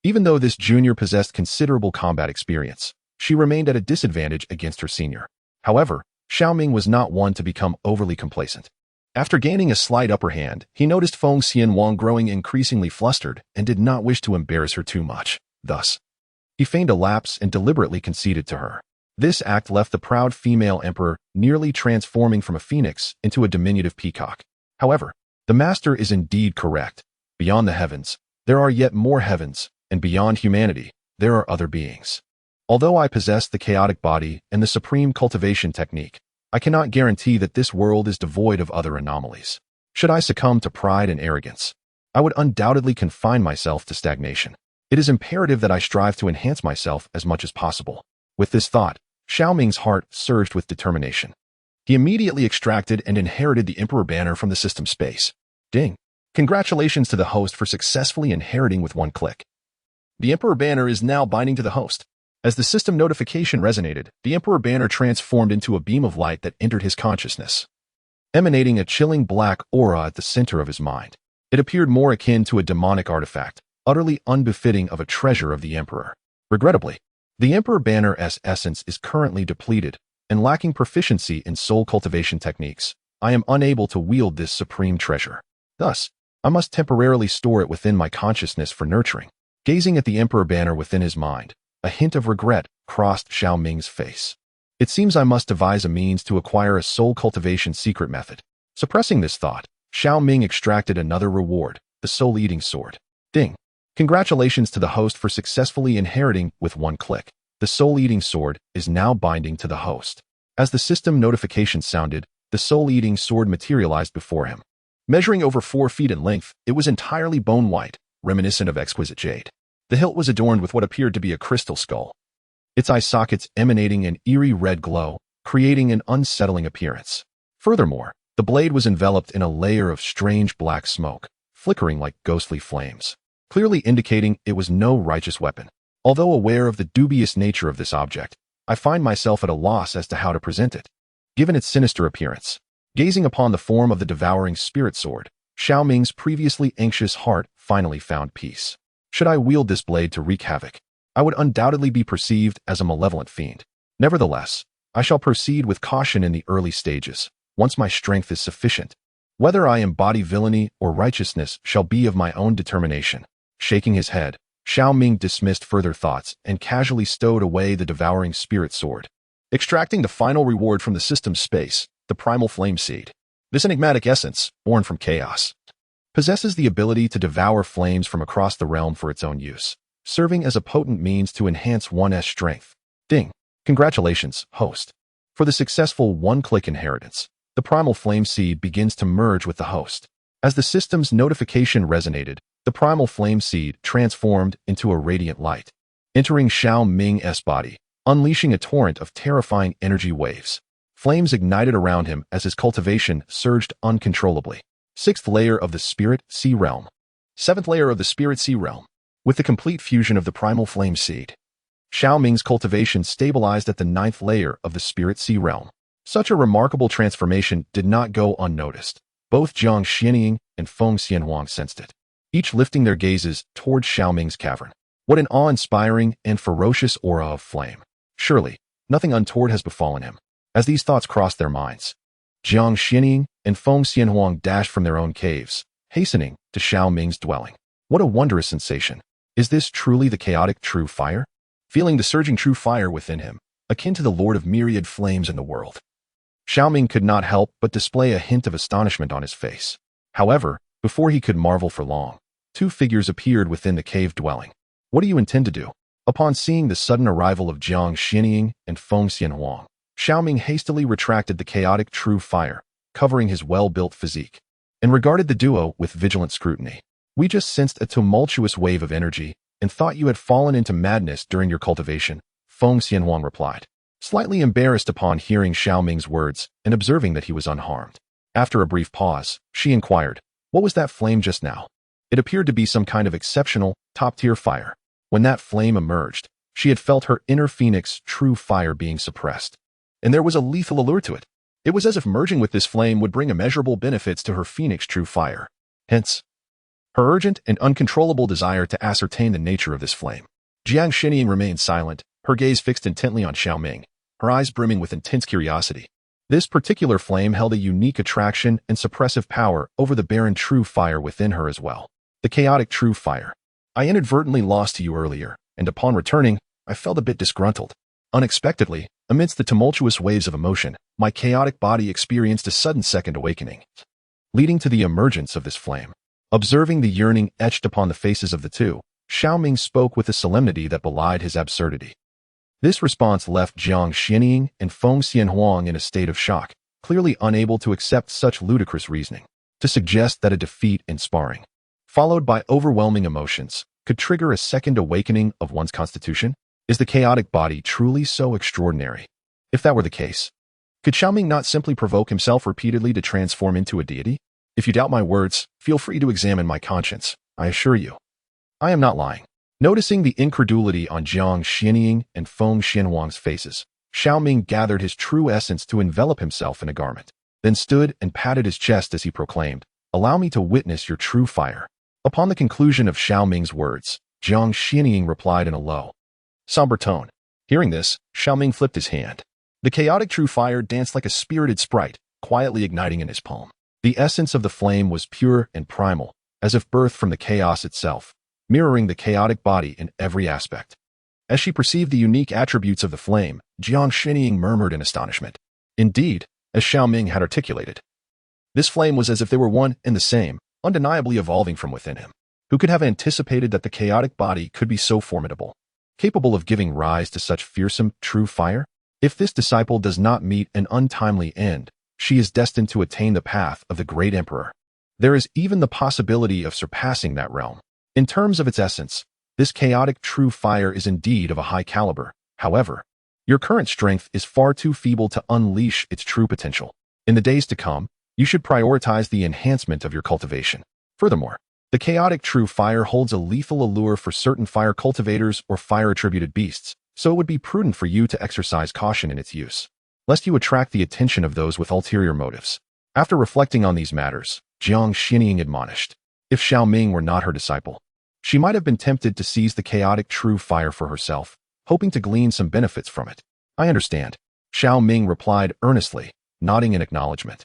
Even though this junior possessed considerable combat experience, she remained at a disadvantage against her senior. However, Xiao Ming was not one to become overly complacent. After gaining a slight upper hand, he noticed Feng Xianhuang growing increasingly flustered and did not wish to embarrass her too much. Thus, he feigned a lapse and deliberately conceded to her. This act left the proud female emperor nearly transforming from a phoenix into a diminutive peacock. However, the master is indeed correct. Beyond the heavens, there are yet more heavens, and beyond humanity, there are other beings. Although I possess the chaotic body and the supreme cultivation technique, I cannot guarantee that this world is devoid of other anomalies. Should I succumb to pride and arrogance, I would undoubtedly confine myself to stagnation. It is imperative that I strive to enhance myself as much as possible. With this thought, Xiao Ming's heart surged with determination. He immediately extracted and inherited the Emperor banner from the system space. Ding! Congratulations to the host for successfully inheriting with one click. The Emperor banner is now binding to the host. As the system notification resonated, the Emperor banner transformed into a beam of light that entered his consciousness, emanating a chilling black aura at the center of his mind. It appeared more akin to a demonic artifact, utterly unbefitting of a treasure of the Emperor. Regrettably, the Emperor banner's essence is currently depleted and lacking proficiency in soul cultivation techniques, I am unable to wield this supreme treasure. Thus, I must temporarily store it within my consciousness for nurturing. Gazing at the Emperor banner within his mind, a hint of regret crossed Xiao Ming's face. It seems I must devise a means to acquire a soul cultivation secret method. Suppressing this thought, Xiao Ming extracted another reward, the soul-eating sword. Ding! Congratulations to the host for successfully inheriting with one click. The soul-eating sword is now binding to the host. As the system notification sounded, the soul-eating sword materialized before him. Measuring over 4 feet in length, it was entirely bone-white, reminiscent of exquisite jade. The hilt was adorned with what appeared to be a crystal skull, its eye sockets emanating an eerie red glow, creating an unsettling appearance. Furthermore, the blade was enveloped in a layer of strange black smoke, flickering like ghostly flames, clearly indicating it was no righteous weapon. Although aware of the dubious nature of this object, I find myself at a loss as to how to present it. Given its sinister appearance, gazing upon the form of the devouring spirit sword, Xiao Ming's previously anxious heart finally found peace. Should I wield this blade to wreak havoc, I would undoubtedly be perceived as a malevolent fiend. Nevertheless, I shall proceed with caution in the early stages, once my strength is sufficient. Whether I embody villainy or righteousness shall be of my own determination. Shaking his head, Xiao Ming dismissed further thoughts and casually stowed away the devouring spirit sword. Extracting the final reward from the system's space, the primal flame seed. This enigmatic essence, born from chaos, possesses the ability to devour flames from across the realm for its own use, serving as a potent means to enhance one's strength. Ding! Congratulations, host. For the successful one-click inheritance, the primal flame seed begins to merge with the host. As the system's notification resonated, the primal flame seed transformed into a radiant light, entering Xiao Ming's body, unleashing a torrent of terrifying energy waves. Flames ignited around him as his cultivation surged uncontrollably. 6th layer of the Spirit Sea Realm. 7th layer of the Spirit Sea Realm. With the complete fusion of the primal flame seed, Xiao Ming's cultivation stabilized at the 9th layer of the Spirit Sea Realm. Such a remarkable transformation did not go unnoticed. Both Jiang Xianying and Feng Xianhuang sensed it, each lifting their gazes toward Xiao Ming's cavern. What an awe-inspiring and ferocious aura of flame. Surely, nothing untoward has befallen him. As these thoughts crossed their minds, Jiang Xianying and Feng Xianhuang dashed from their own caves, hastening to Xiao Ming's dwelling. What a wondrous sensation. Is this truly the chaotic true fire? Feeling the surging true fire within him, akin to the lord of myriad flames in the world, Xiao Ming could not help but display a hint of astonishment on his face. However, before he could marvel for long, 2 figures appeared within the cave dwelling. What do you intend to do? Upon seeing the sudden arrival of Jiang Xianying and Feng Xianhuang, Xiao Ming hastily retracted the chaotic true fire, covering his well-built physique, and regarded the duo with vigilant scrutiny. We just sensed a tumultuous wave of energy and thought you had fallen into madness during your cultivation, Feng Xianhuang replied, slightly embarrassed upon hearing Xiao Ming's words and observing that he was unharmed. After a brief pause, she inquired, what was that flame just now? It appeared to be some kind of exceptional, top-tier fire. When that flame emerged, she had felt her inner phoenix true fire being suppressed, and there was a lethal allure to it. It was as if merging with this flame would bring immeasurable benefits to her phoenix true fire. Hence, her urgent and uncontrollable desire to ascertain the nature of this flame. Jiang Xianying remained silent, her gaze fixed intently on Xiao Ming, her eyes brimming with intense curiosity. This particular flame held a unique attraction and suppressive power over the barren true fire within her as well. The chaotic true fire. I inadvertently lost to you earlier, and upon returning, I felt a bit disgruntled. Unexpectedly, amidst the tumultuous waves of emotion, my chaotic body experienced a sudden second awakening, leading to the emergence of this flame. Observing the yearning etched upon the faces of the two, Xiao Ming spoke with a solemnity that belied his absurdity. This response left Jiang Xianying and Feng Xianhuang in a state of shock, clearly unable to accept such ludicrous reasoning. To suggest that a defeat in sparring, followed by overwhelming emotions, could trigger a second awakening of one's constitution? Is the chaotic body truly so extraordinary? If that were the case, could Xiao Ming not simply provoke himself repeatedly to transform into a deity? If you doubt my words, feel free to examine my conscience. I assure you, I am not lying. Noticing the incredulity on Jiang Xianying and Feng Xianhuang's faces, Xiao Ming gathered his true essence to envelop himself in a garment, then stood and patted his chest as he proclaimed, "Allow me to witness your true fire." Upon the conclusion of Xiao Ming's words, Jiang Xianying replied in a low, somber tone. Hearing this, Xiao Ming flipped his hand. The chaotic true fire danced like a spirited sprite, quietly igniting in his palm. The essence of the flame was pure and primal, as if birthed from the chaos itself, mirroring the chaotic body in every aspect. As she perceived the unique attributes of the flame, Jiang Shinying murmured in astonishment. Indeed, as Xiao Ming had articulated, this flame was as if they were one and the same, undeniably evolving from within him. Who could have anticipated that the chaotic body could be so formidable, capable of giving rise to such fearsome, true fire? If this disciple does not meet an untimely end, she is destined to attain the path of the great emperor. There is even the possibility of surpassing that realm. In terms of its essence, this chaotic true fire is indeed of a high caliber. However, your current strength is far too feeble to unleash its true potential. In the days to come, you should prioritize the enhancement of your cultivation. Furthermore, the chaotic true fire holds a lethal allure for certain fire cultivators or fire-attributed beasts, so it would be prudent for you to exercise caution in its use, lest you attract the attention of those with ulterior motives. After reflecting on these matters, Jiang Shinying admonished, if Xiao Ming were not her disciple, she might have been tempted to seize the chaotic true fire for herself, hoping to glean some benefits from it. I understand, Xiao Ming replied earnestly, nodding in acknowledgement.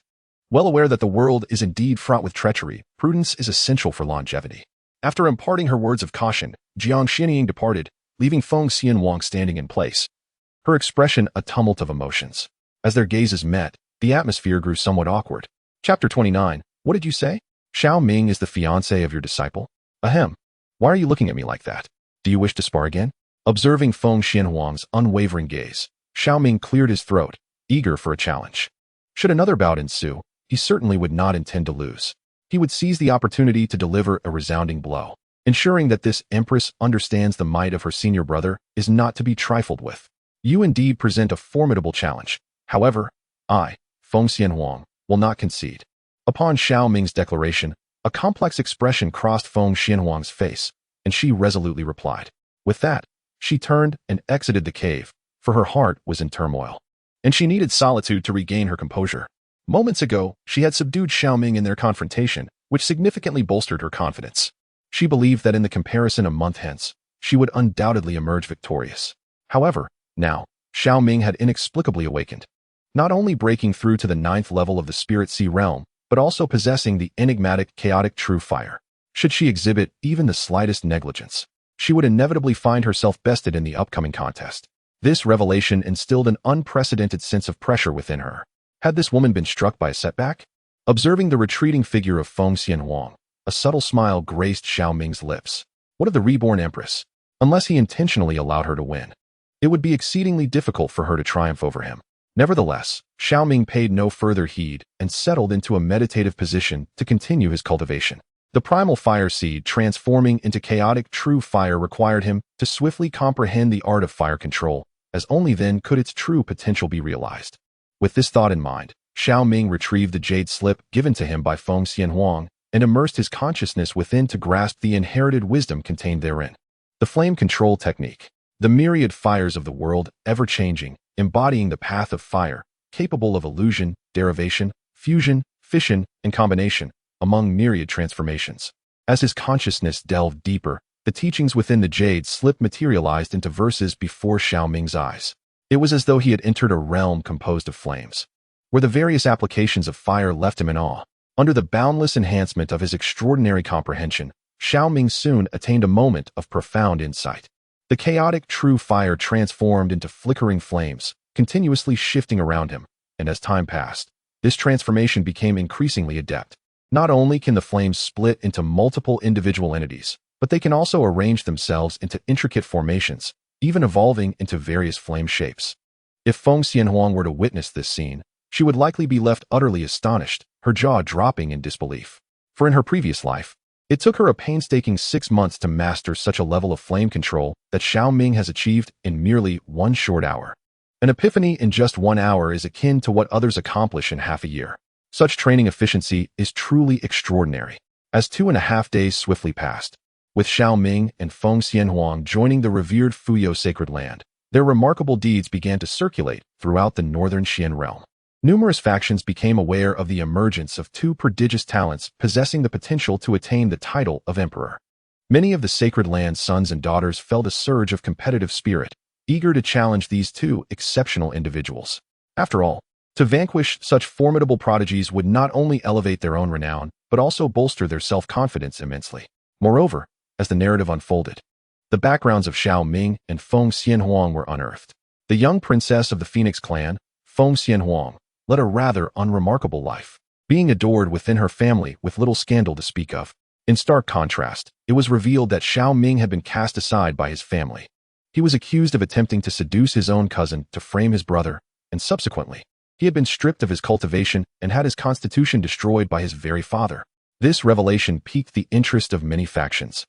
Well aware that the world is indeed fraught with treachery, prudence is essential for longevity. After imparting her words of caution, Jiang Shinying departed, leaving Feng Xianhuang standing in place, her expression a tumult of emotions. As their gazes met, the atmosphere grew somewhat awkward. Chapter 29. What did you say? Xiao Ming is the fiancé of your disciple? Ahem. Why are you looking at me like that? Do you wish to spar again? Observing Feng Xianhuang's unwavering gaze, Xiao Ming cleared his throat, eager for a challenge. Should another bout ensue, he certainly would not intend to lose. He would seize the opportunity to deliver a resounding blow, ensuring that this empress understands the might of her senior brother is not to be trifled with. You indeed present a formidable challenge. However, I, Feng Xianhuang, will not concede. Upon Xiao Ming's declaration, a complex expression crossed Feng Xianhuang's face, and she resolutely replied. With that, she turned and exited the cave, for her heart was in turmoil, and she needed solitude to regain her composure. Moments ago, she had subdued Xiao Ming in their confrontation, which significantly bolstered her confidence. She believed that in the comparison a month hence, she would undoubtedly emerge victorious. However, now, Xiao Ming had inexplicably awakened, not only breaking through to the 9th level of the Spirit Sea realm, but also possessing the enigmatic, chaotic true fire. Should she exhibit even the slightest negligence, she would inevitably find herself bested in the upcoming contest. This revelation instilled an unprecedented sense of pressure within her. Had this woman been struck by a setback? Observing the retreating figure of Feng Xianhuang, a subtle smile graced Xiao Ming's lips. What of the reborn empress? Unless he intentionally allowed her to win, it would be exceedingly difficult for her to triumph over him. Nevertheless, Xiao Ming paid no further heed and settled into a meditative position to continue his cultivation. The primal fire seed transforming into chaotic true fire required him to swiftly comprehend the art of fire control, as only then could its true potential be realized. With this thought in mind, Xiao Ming retrieved the jade slip given to him by Feng Xianhuang and immersed his consciousness within to grasp the inherited wisdom contained therein. The flame control technique. The myriad fires of the world, ever-changing, embodying the path of fire, capable of illusion, derivation, fusion, fission, and combination, among myriad transformations. As his consciousness delved deeper, the teachings within the jade slip materialized into verses before Xiao Ming's eyes. It was as though he had entered a realm composed of flames, where the various applications of fire left him in awe. Under the boundless enhancement of his extraordinary comprehension, Xiao Ming soon attained a moment of profound insight. The chaotic true fire transformed into flickering flames, continuously shifting around him, and as time passed, this transformation became increasingly adept. Not only can the flames split into multiple individual entities, but they can also arrange themselves into intricate formations, even evolving into various flame shapes. If Feng Xianhuang were to witness this scene, she would likely be left utterly astonished, her jaw dropping in disbelief. For in her previous life, it took her a painstaking 6 months to master such a level of flame control that Xiao Ming has achieved in merely 1 short hour. An epiphany in just 1 hour is akin to what others accomplish in half a year. Such training efficiency is truly extraordinary. As 2.5 days swiftly passed, with Xiao Ming and Feng Xianhuang joining the revered Fuyo sacred land, their remarkable deeds began to circulate throughout the northern Xian realm. Numerous factions became aware of the emergence of 2 prodigious talents possessing the potential to attain the title of emperor. Many of the sacred land's sons and daughters felt a surge of competitive spirit, eager to challenge these 2 exceptional individuals. After all, To vanquish such formidable prodigies would not only elevate their own renown, but also bolster their self-confidence immensely. Moreover, as the narrative unfolded, the backgrounds of Xiao Ming and Feng Xianhuang were unearthed. The young princess of the Phoenix clan, Feng Xianhuang, led a rather unremarkable life, being adored within her family with little scandal to speak of. In stark contrast, it was revealed that Xiao Ming had been cast aside by his family. He was accused of attempting to seduce his own cousin to frame his brother, and subsequently, he had been stripped of his cultivation and had his constitution destroyed by his very father. This revelation piqued the interest of many factions,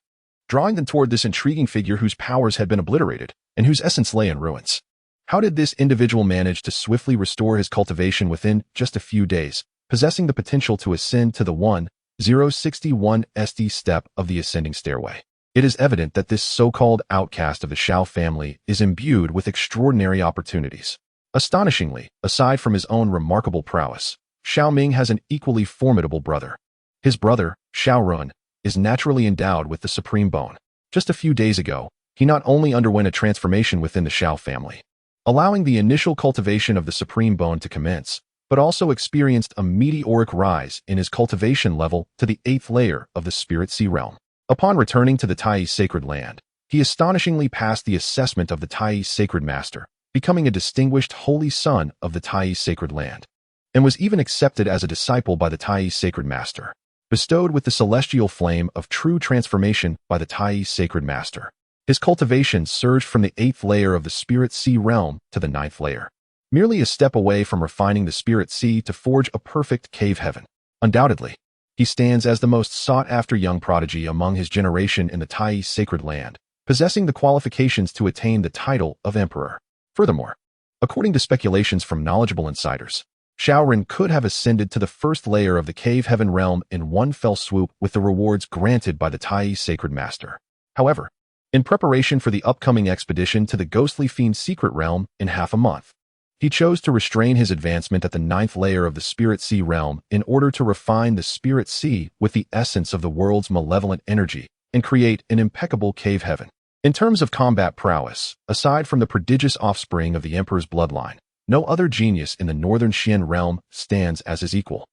drawing them toward this intriguing figure whose powers had been obliterated and whose essence lay in ruins. How did this individual manage to swiftly restore his cultivation within just a few days, possessing the potential to ascend to the 1061 st step of the ascending stairway? It is evident that this so-called outcast of the Xiao family is imbued with extraordinary opportunities. Astonishingly, aside from his own remarkable prowess, Xiao Ming has an equally formidable brother. His brother, Xiao Run, is naturally endowed with the supreme bone. Just a few days ago, he not only underwent a transformation within the Xiao family, allowing the initial cultivation of the supreme bone to commence, but also experienced a meteoric rise in his cultivation level to the 8th layer of the Spirit Sea realm. Upon returning to the Tai Sacred Land, he astonishingly passed the assessment of the Tai Sacred Master, becoming a distinguished holy son of the Tai Sacred Land, and was even accepted as a disciple by the Tai Sacred Master, bestowed with the celestial flame of true transformation by the Tai Sacred Master. His cultivation surged from the 8th layer of the Spirit Sea realm to the 9th layer, merely a step away from refining the Spirit Sea to forge a perfect cave heaven. Undoubtedly, he stands as the most sought-after young prodigy among his generation in the Tai Sacred Land, possessing the qualifications to attain the title of Emperor. Furthermore, according to speculations from knowledgeable insiders, Xiao Ren could have ascended to the 1st layer of the cave heaven realm in one fell swoop with the rewards granted by the Tai Sacred Master. However, in preparation for the upcoming expedition to the ghostly fiend's secret realm in half a month, he chose to restrain his advancement at the 9th layer of the Spirit Sea realm in order to refine the Spirit Sea with the essence of the world's malevolent energy and create an impeccable cave heaven. In terms of combat prowess, aside from the prodigious offspring of the Emperor's bloodline, no other genius in the northern Xian realm stands as his equal.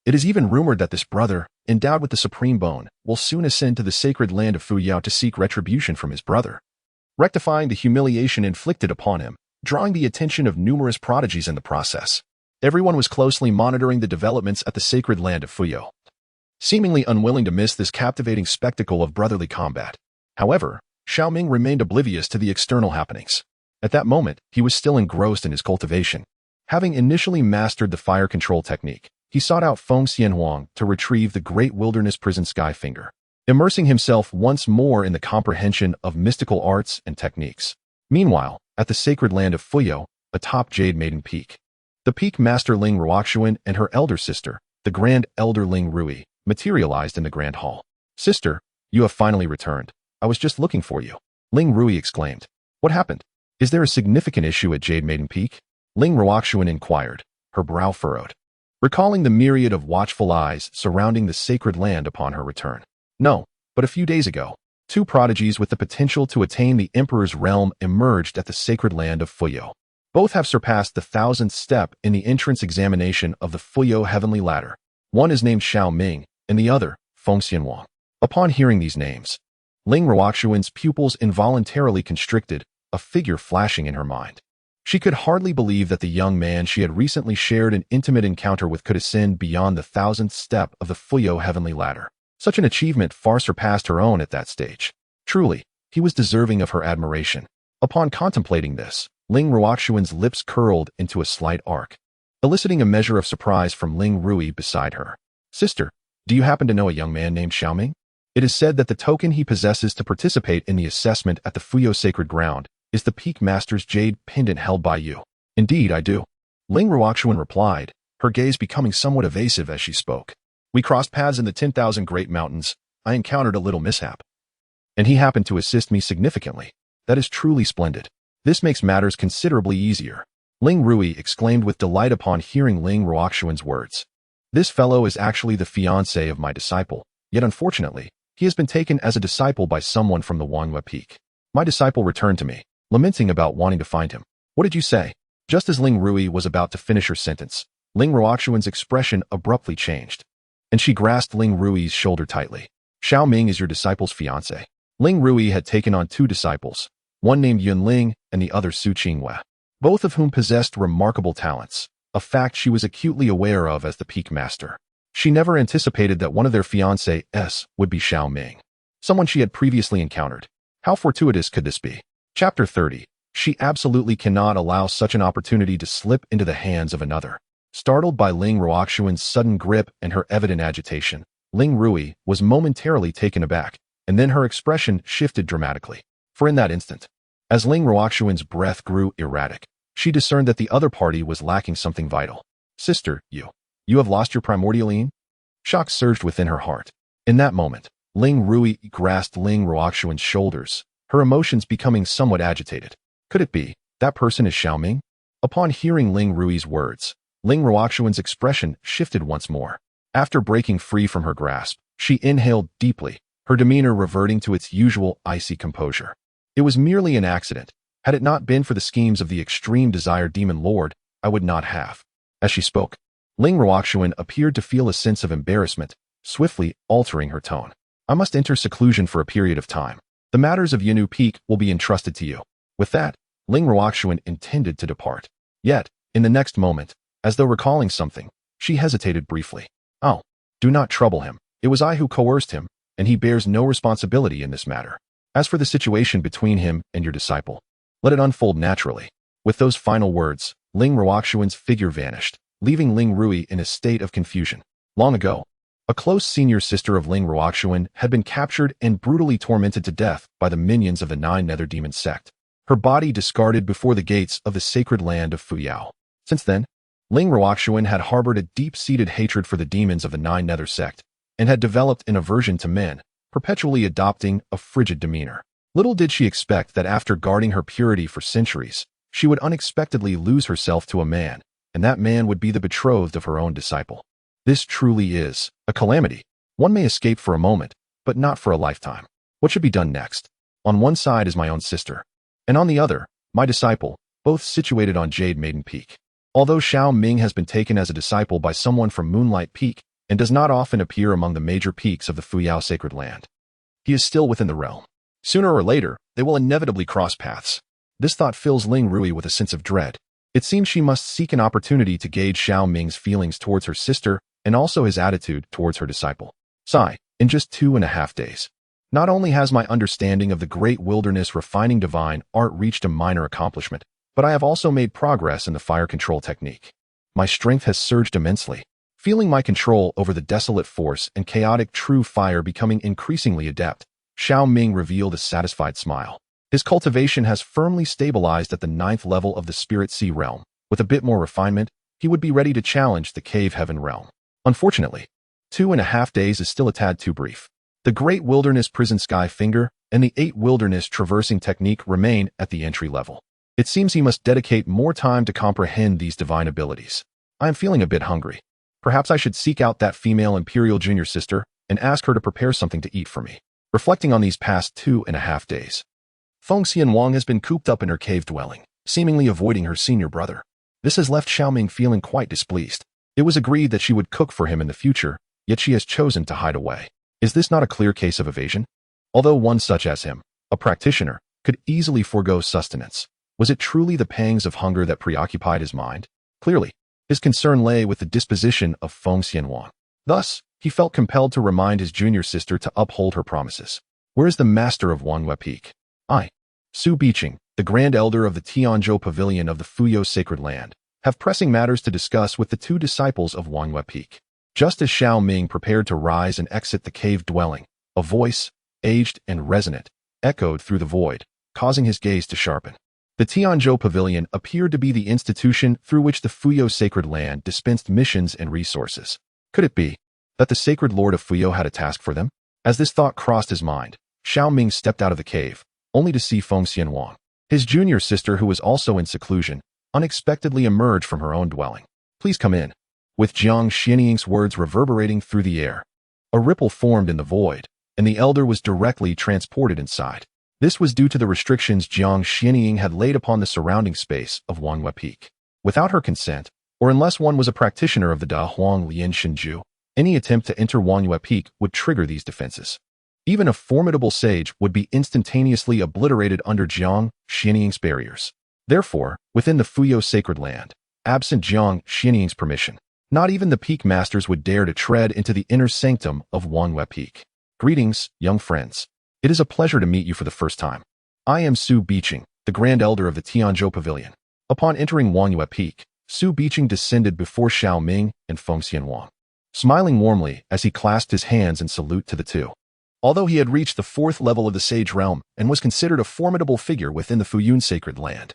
It is even rumored that this brother, endowed with the supreme bone, will soon ascend to the sacred land of Fuyao to seek retribution from his brother, rectifying the humiliation inflicted upon him, drawing the attention of numerous prodigies in the process. Everyone was closely monitoring the developments at the sacred land of Fuyao, seemingly unwilling to miss this captivating spectacle of brotherly combat. However, Xiao Ming remained oblivious to the external happenings. At that moment, he was still engrossed in his cultivation. Having initially mastered the fire control technique, he sought out Feng Xianhuang to retrieve the great wilderness prison Skyfinger, immersing himself once more in the comprehension of mystical arts and techniques. Meanwhile, at the sacred land of Fuyao, atop Jade Maiden Peak, the peak master Ling Ruoxuan and her elder sister, the Grand Elder Ling Rui, materialized in the Grand Hall. "Sister, you have finally returned. I was just looking for you," Ling Rui exclaimed. "What happened? Is there a significant issue at Jade Maiden Peak?" Ling Ruoxuan inquired, her brow furrowed, recalling the myriad of watchful eyes surrounding the sacred land upon her return. "No, but a few days ago, 2 prodigies with the potential to attain the Emperor's realm emerged at the sacred land of Fuyao. Both have surpassed the 1000th step in the entrance examination of the Fuyao Heavenly Ladder. One is named Xiao Ming, and the other, Feng Xianhuang." Upon hearing these names, Ling Ruoxuan's pupils involuntarily constricted, a figure flashing in her mind. She could hardly believe that the young man she had recently shared an intimate encounter with could ascend beyond the 1000th step of the Fuyao Heavenly Ladder. Such an achievement far surpassed her own at that stage. Truly, he was deserving of her admiration. Upon contemplating this, Ling Ruoxuan's lips curled into a slight arc, eliciting a measure of surprise from Ling Rui beside her. "Sister, do you happen to know a young man named Xiao Ming? It is said that the token he possesses to participate in the assessment at the Fuyao Sacred Ground is the Peak Master's jade pendant held by you." "Indeed, I do," Ling Ruoxuan replied, her gaze becoming somewhat evasive as she spoke. "We crossed paths in the 10,000 Great Mountains. I encountered a little mishap, and he happened to assist me significantly. That is truly splendid. This makes matters considerably easier." Ling Rui exclaimed with delight upon hearing Ling Ruoxuan's words. "This fellow is actually the fiancé of my disciple, yet unfortunately, he has been taken as a disciple by someone from the Wanhua Peak. My disciple returned to me, lamenting about wanting to find him." "What did you say?" Just as Ling Rui was about to finish her sentence, Ling Ruoxuan's expression abruptly changed, and she grasped Ling Rui's shoulder tightly. Xiao Ming is your disciple's fiancé. Ling Rui had taken on 2 disciples, one named Yun Ling and the other Su Qinghua, both of whom possessed remarkable talents, a fact she was acutely aware of as the peak master. She never anticipated that one of their fiancés would be Xiao Ming, someone she had previously encountered. How fortuitous could this be? Chapter 30. She absolutely cannot allow such an opportunity to slip into the hands of another. Startled by Ling Ruoxuan's sudden grip and her evident agitation, Ling Rui was momentarily taken aback, and then her expression shifted dramatically. For in that instant, as Ling Ruoxuan's breath grew erratic, she discerned that the other party was lacking something vital. Sister, you have lost your primordial yin? Shock surged within her heart. In that moment, Ling Rui grasped Ling Ruoxuan's shoulders, her emotions becoming somewhat agitated. Could it be that person is Xiao Ming? Upon hearing Ling Rui's words, Ling Ruoxuan's expression shifted once more. After breaking free from her grasp, she inhaled deeply, her demeanor reverting to its usual icy composure. It was merely an accident. Had it not been for the schemes of the extreme desire demon lord, I would not have. As she spoke, Ling Ruoxuan appeared to feel a sense of embarrassment, swiftly altering her tone. I must enter seclusion for a period of time. The matters of Yanu Peak will be entrusted to you. With that, Ling Ruoxuan intended to depart. Yet, in the next moment, as though recalling something, she hesitated briefly. Oh, do not trouble him. It was I who coerced him, and he bears no responsibility in this matter. As for the situation between him and your disciple, let it unfold naturally. With those final words, Ling Ruoxuan's figure vanished, leaving Ling Rui in a state of confusion. Long ago, a close senior sister of Ling Ruoxuan had been captured and brutally tormented to death by the minions of the 9 nether demon sect. Her body discarded before the gates of the sacred land of Fuyao. Since then, Ling Ruoxuan had harbored a deep-seated hatred for the demons of the 9 nether sect, and had developed an aversion to men, perpetually adopting a frigid demeanor. Little did she expect that after guarding her purity for centuries, she would unexpectedly lose herself to a man, and that man would be the betrothed of her own disciple. This truly is a calamity. One may escape for a moment, but not for a lifetime. What should be done next? On one side is my own sister, and on the other, my disciple, both situated on Jade Maiden Peak. Although Xiao Ming has been taken as a disciple by someone from Moonlight Peak, and does not often appear among the major peaks of the Fuyao sacred land, he is still within the realm. Sooner or later, they will inevitably cross paths. This thought fills Ling Rui with a sense of dread. It seems she must seek an opportunity to gauge Xiao Ming's feelings towards her sister and also his attitude towards her disciple. Sigh, in just 2.5 days. Not only has my understanding of the great wilderness refining divine art reached a minor accomplishment, but I have also made progress in the fire control technique. My strength has surged immensely, feeling my control over the desolate force and chaotic true fire becoming increasingly adept. Xiao Ming revealed a satisfied smile. His cultivation has firmly stabilized at the 9th level of the Spirit Sea realm. With a bit more refinement, he would be ready to challenge the Cave Heaven realm. Unfortunately, 2.5 days is still a tad too brief. The Great Wilderness Prison Sky Finger and the 8 Wilderness Traversing Technique remain at the entry level. It seems he must dedicate more time to comprehend these divine abilities. I am feeling a bit hungry. Perhaps I should seek out that female Imperial junior sister and ask her to prepare something to eat for me. Reflecting on these past 2.5 days, Feng Xianwang has been cooped up in her cave dwelling, seemingly avoiding her senior brother. This has left Xiao Ming feeling quite displeased. It was agreed that she would cook for him in the future, yet she has chosen to hide away. Is this not a clear case of evasion? Although one such as him, a practitioner, could easily forego sustenance, was it truly the pangs of hunger that preoccupied his mind? Clearly, his concern lay with the disposition of Feng Xianwang. Thus, he felt compelled to remind his junior sister to uphold her promises. Where is the master of Wanhua Peak? I, Su Biqing, the Grand Elder of the Tianzhou Pavilion of the Fuyao Sacred Land, have pressing matters to discuss with the 2 disciples of Wanhua Peak. Just as Xiao Ming prepared to rise and exit the cave dwelling, a voice, aged and resonant, echoed through the void, causing his gaze to sharpen. The Tianzhou Pavilion appeared to be the institution through which the Fuyao Sacred Land dispensed missions and resources. Could it be that the Sacred Lord of Fuyao had a task for them? As this thought crossed his mind, Xiao Ming stepped out of the cave, only to see Feng Xianwang. His junior sister, who was also in seclusion, unexpectedly emerged from her own dwelling. Please come in. With Jiang Xianying's words reverberating through the air, a ripple formed in the void, and the elder was directly transported inside. This was due to the restrictions Jiang Xianying had laid upon the surrounding space of Wanhua Peak. Without her consent, or unless one was a practitioner of the Da Huang Lian Shenju, any attempt to enter Wangyue Peak would trigger these defenses. Even a formidable sage would be instantaneously obliterated under Jiang Xianying's barriers. Therefore, within the Fuyou sacred land, absent Jiang Xianying's permission, not even the peak masters would dare to tread into the inner sanctum of Wangyue Peak. Greetings, young friends. It is a pleasure to meet you for the first time. I am Su Biqing, the Grand Elder of the Tianzhou Pavilion. Upon entering Wangyue Peak, Su Biqing descended before Xiao Ming and Feng Xianhuang, smiling warmly as he clasped his hands in salute to the two. Although he had reached the 4th level of the Sage Realm and was considered a formidable figure within the Fuyun sacred land,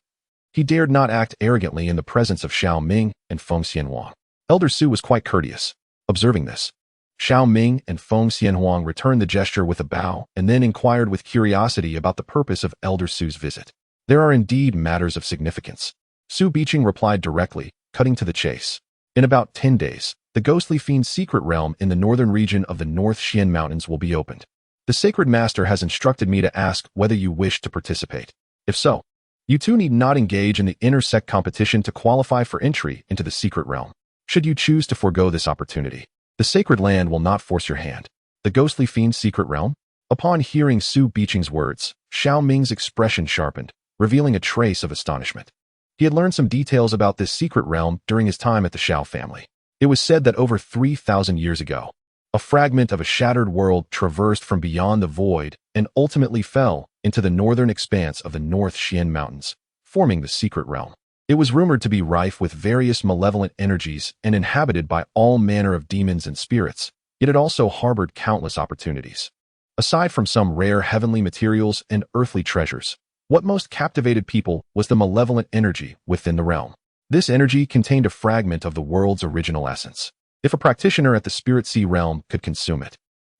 he dared not act arrogantly in the presence of Xiao Ming and Feng Xianhuang. Elder Su was quite courteous. Observing this, Xiao Ming and Feng Xianhuang returned the gesture with a bow and then inquired with curiosity about the purpose of Elder Su's visit. There are indeed matters of significance. Su Biqing replied directly, cutting to the chase. In about 10 days, the Ghostly Fiend's secret realm in the northern region of the North Xian Mountains will be opened. The Sacred Master has instructed me to ask whether you wish to participate. If so, you two need not engage in the inner sect competition to qualify for entry into the secret realm. Should you choose to forego this opportunity, the sacred land will not force your hand. The Ghostly Fiend's secret realm? Upon hearing Su Biqing's words, Xiao Ming's expression sharpened, revealing a trace of astonishment. He had learned some details about this secret realm during his time at the Xiao family. It was said that over 3,000 years ago, a fragment of a shattered world traversed from beyond the void and ultimately fell into the northern expanse of the North Xian Mountains, forming the secret realm. It was rumored to be rife with various malevolent energies and inhabited by all manner of demons and spirits, yet it also harbored countless opportunities. Aside from some rare heavenly materials and earthly treasures, what most captivated people was the malevolent energy within the realm. This energy contained a fragment of the world's original essence. If a practitioner at the Spirit Sea realm could consume it,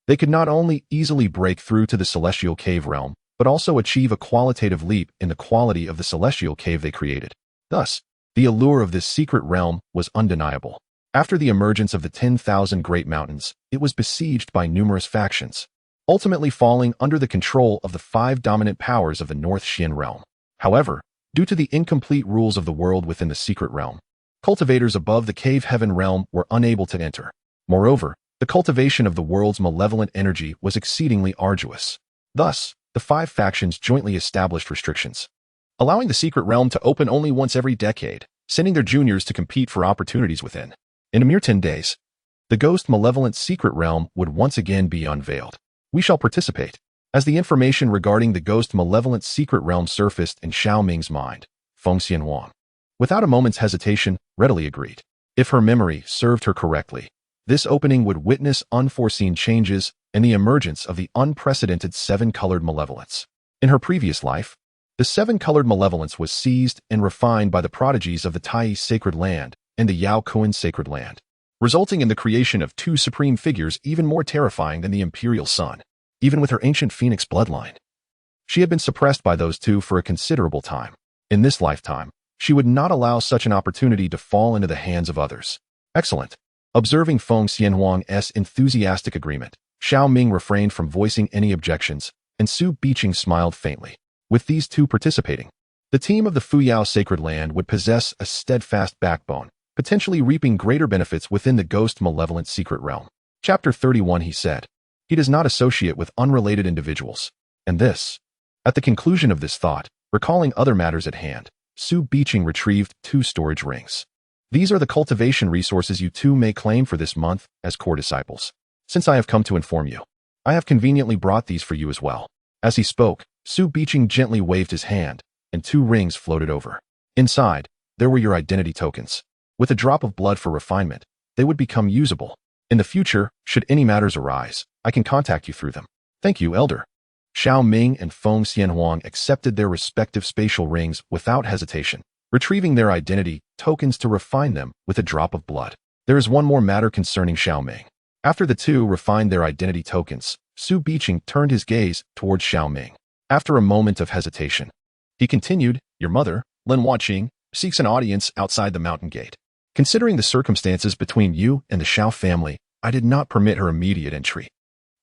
they could not only easily break through to the Celestial Cave realm, but also achieve a qualitative leap in the quality of the Celestial Cave they created. Thus, the allure of this secret realm was undeniable. After the emergence of the 10,000 Great Mountains, it was besieged by numerous factions, ultimately falling under the control of the 5 dominant powers of the North Xian realm. However, due to the incomplete rules of the world within the secret realm, cultivators above the Cave Heaven realm were unable to enter. Moreover, the cultivation of the world's malevolent energy was exceedingly arduous. Thus, the 5 factions jointly established restrictions, allowing the secret realm to open only once every decade, sending their juniors to compete for opportunities within. In a mere 10 days, the Ghost Malevolent Secret Realm would once again be unveiled. We shall participate. As the information regarding the Ghost Malevolent Secret Realm surfaced in Xiao Ming's mind, Feng Xianhuang, without a moment's hesitation, readily agreed. If her memory served her correctly, this opening would witness unforeseen changes and the emergence of the unprecedented 7-colored malevolence. In her previous life, the 7-colored malevolence was seized and refined by the prodigies of the Tai sacred land and the Yao Kuan sacred land, resulting in the creation of 2 supreme figures even more terrifying than the imperial sun. Even with her ancient phoenix bloodline, she had been suppressed by those 2 for a considerable time. In this lifetime, she would not allow such an opportunity to fall into the hands of others. Excellent. Observing Feng Xianhuang's enthusiastic agreement, Xiao Ming refrained from voicing any objections, and Su Biqing smiled faintly. With these 2 participating, the team of the Fuyao Sacred Land would possess a steadfast backbone, potentially reaping greater benefits within the Ghost Malevolent Secret Realm. Chapter 31. He said, he does not associate with unrelated individuals. And this. At the conclusion of this thought, recalling other matters at hand, Su Biqing retrieved 2 storage rings. These are the cultivation resources you 2 may claim for this month as core disciples. Since I have come to inform you, I have conveniently brought these for you as well. As he spoke, Su Biqing gently waved his hand, and 2 rings floated over. Inside, there were your identity tokens. With a drop of blood for refinement, they would become usable. In the future, should any matters arise, I can contact you through them. Thank you, Elder. Xiao Ming and Feng Xianhuang accepted their respective spatial rings without hesitation, retrieving their identity tokens to refine them with a drop of blood. There is one more matter concerning Xiao Ming. After the 2 refined their identity tokens, Su Biqing turned his gaze towards Xiao Ming. After a moment of hesitation, he continued, your mother, Lin Huaqing, seeks an audience outside the mountain gate. Considering the circumstances between you and the Xiao family, I did not permit her immediate entry.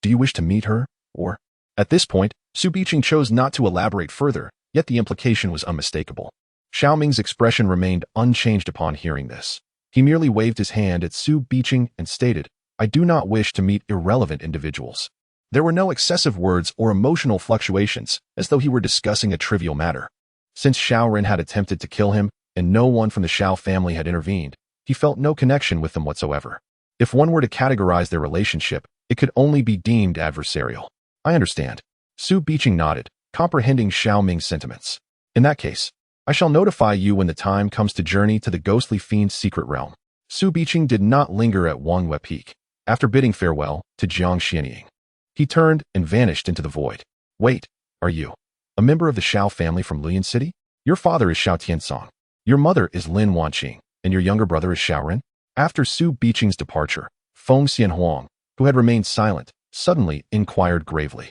Do you wish to meet her, or? At this point, Su Biqing chose not to elaborate further, yet the implication was unmistakable. Xiao Ming's expression remained unchanged upon hearing this. He merely waved his hand at Su Biqing and stated, "I do not wish to meet irrelevant individuals." There were no excessive words or emotional fluctuations, as though he were discussing a trivial matter. Since Xiao Ren had attempted to kill him, and no one from the Xiao family had intervened, he felt no connection with them whatsoever. If one were to categorize their relationship, it could only be deemed adversarial. "I understand." Su Biqing nodded, comprehending Xiao Ming's sentiments. "In that case, I shall notify you when the time comes to journey to the ghostly fiend's secret realm." Su Biqing did not linger at Wangyue Peak. After bidding farewell to Jiang Xianying, he turned and vanished into the void. "Wait, are you a member of the Xiao family from Luyan City? Your father is Xiao Tiansong. Your mother is Lin Wanqing, and your younger brother is Xiao Ren?" After Su Biqing's departure, Feng Xianhuang, who had remained silent, suddenly inquired gravely.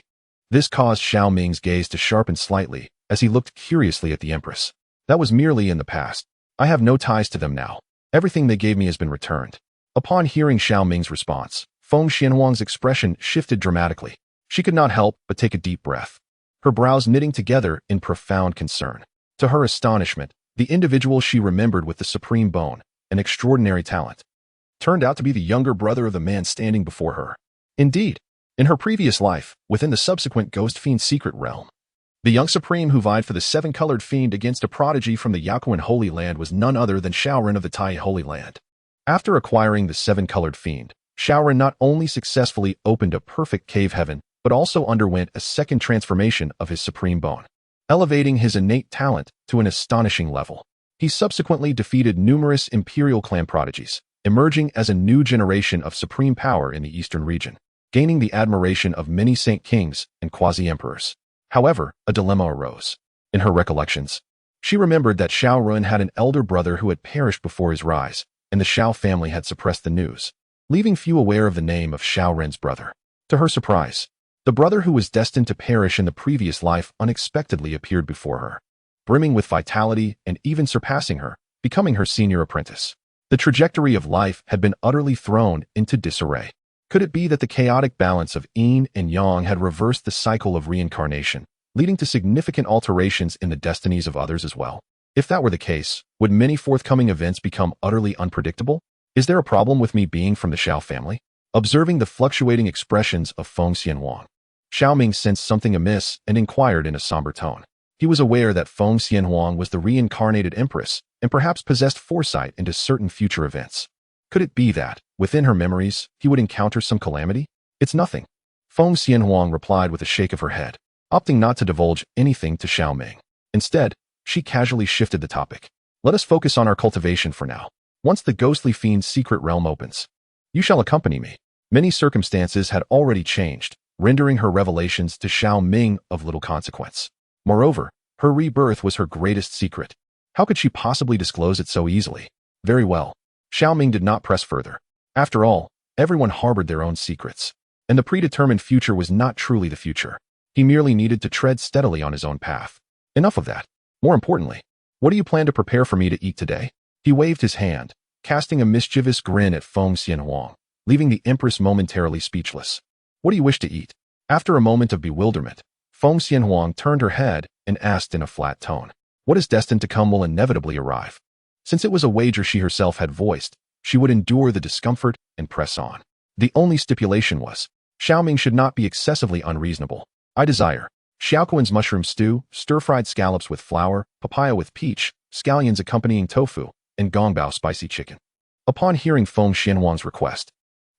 This caused Xiao Ming's gaze to sharpen slightly as he looked curiously at the Empress. "That was merely in the past. I have no ties to them now. Everything they gave me has been returned." Upon hearing Xiao Ming's response, Feng Xianhuang's expression shifted dramatically. She could not help but take a deep breath, her brows knitting together in profound concern. To her astonishment, the individual she remembered with the supreme bone, an extraordinary talent, turned out to be the younger brother of the man standing before her. Indeed, in her previous life, within the subsequent Ghost Fiend's secret realm, the young supreme who vied for the seven-colored fiend against a prodigy from the Yakuan Holy Land was none other than Xiao Ren of the Tai Holy Land. After acquiring the seven-colored fiend, Xiao Ren not only successfully opened a perfect cave heaven, but also underwent a second transformation of his supreme bone, elevating his innate talent to an astonishing level. He subsequently defeated numerous Imperial clan prodigies, emerging as a new generation of supreme power in the eastern region, gaining the admiration of many saint kings and quasi-emperors. However, a dilemma arose. In her recollections, she remembered that Xiao Ren had an elder brother who had perished before his rise, and the Xiao family had suppressed the news, leaving few aware of the name of Xiao Ren's brother. To her surprise, the brother who was destined to perish in the previous life unexpectedly appeared before her, brimming with vitality and even surpassing her, becoming her senior apprentice. The trajectory of life had been utterly thrown into disarray. Could it be that the chaotic balance of yin and yang had reversed the cycle of reincarnation, leading to significant alterations in the destinies of others as well? If that were the case, would many forthcoming events become utterly unpredictable? Is there a problem with me being from the Xiao family? Observing the fluctuating expressions of Feng Xianhuang, Xiao Ming sensed something amiss and inquired in a somber tone. He was aware that Feng Xianhuang was the reincarnated empress and perhaps possessed foresight into certain future events. Could it be that, within her memories, he would encounter some calamity? "It's nothing," Feng Xianhuang replied with a shake of her head, opting not to divulge anything to Xiao Ming. Instead, she casually shifted the topic. "Let us focus on our cultivation for now. Once the ghostly fiend's secret realm opens, you shall accompany me." Many circumstances had already changed, rendering her revelations to Xiao Ming of little consequence. Moreover, her rebirth was her greatest secret. How could she possibly disclose it so easily? Very well. Xiao Ming did not press further. After all, everyone harbored their own secrets, and the predetermined future was not truly the future. He merely needed to tread steadily on his own path. Enough of that. More importantly, what do you plan to prepare for me to eat today? He waved his hand, casting a mischievous grin at Feng Xianhuang, leaving the empress momentarily speechless. "What do you wish to eat?" After a moment of bewilderment, Feng Xianhuang turned her head and asked in a flat tone. What is destined to come will inevitably arrive. Since it was a wager she herself had voiced, she would endure the discomfort and press on. The only stipulation was, Xiao Ming should not be excessively unreasonable. "I desire Xiaoquan's mushroom stew, stir-fried scallops with flour, papaya with peach, scallions accompanying tofu, and gongbao spicy chicken." Upon hearing Feng Xianhuang's request,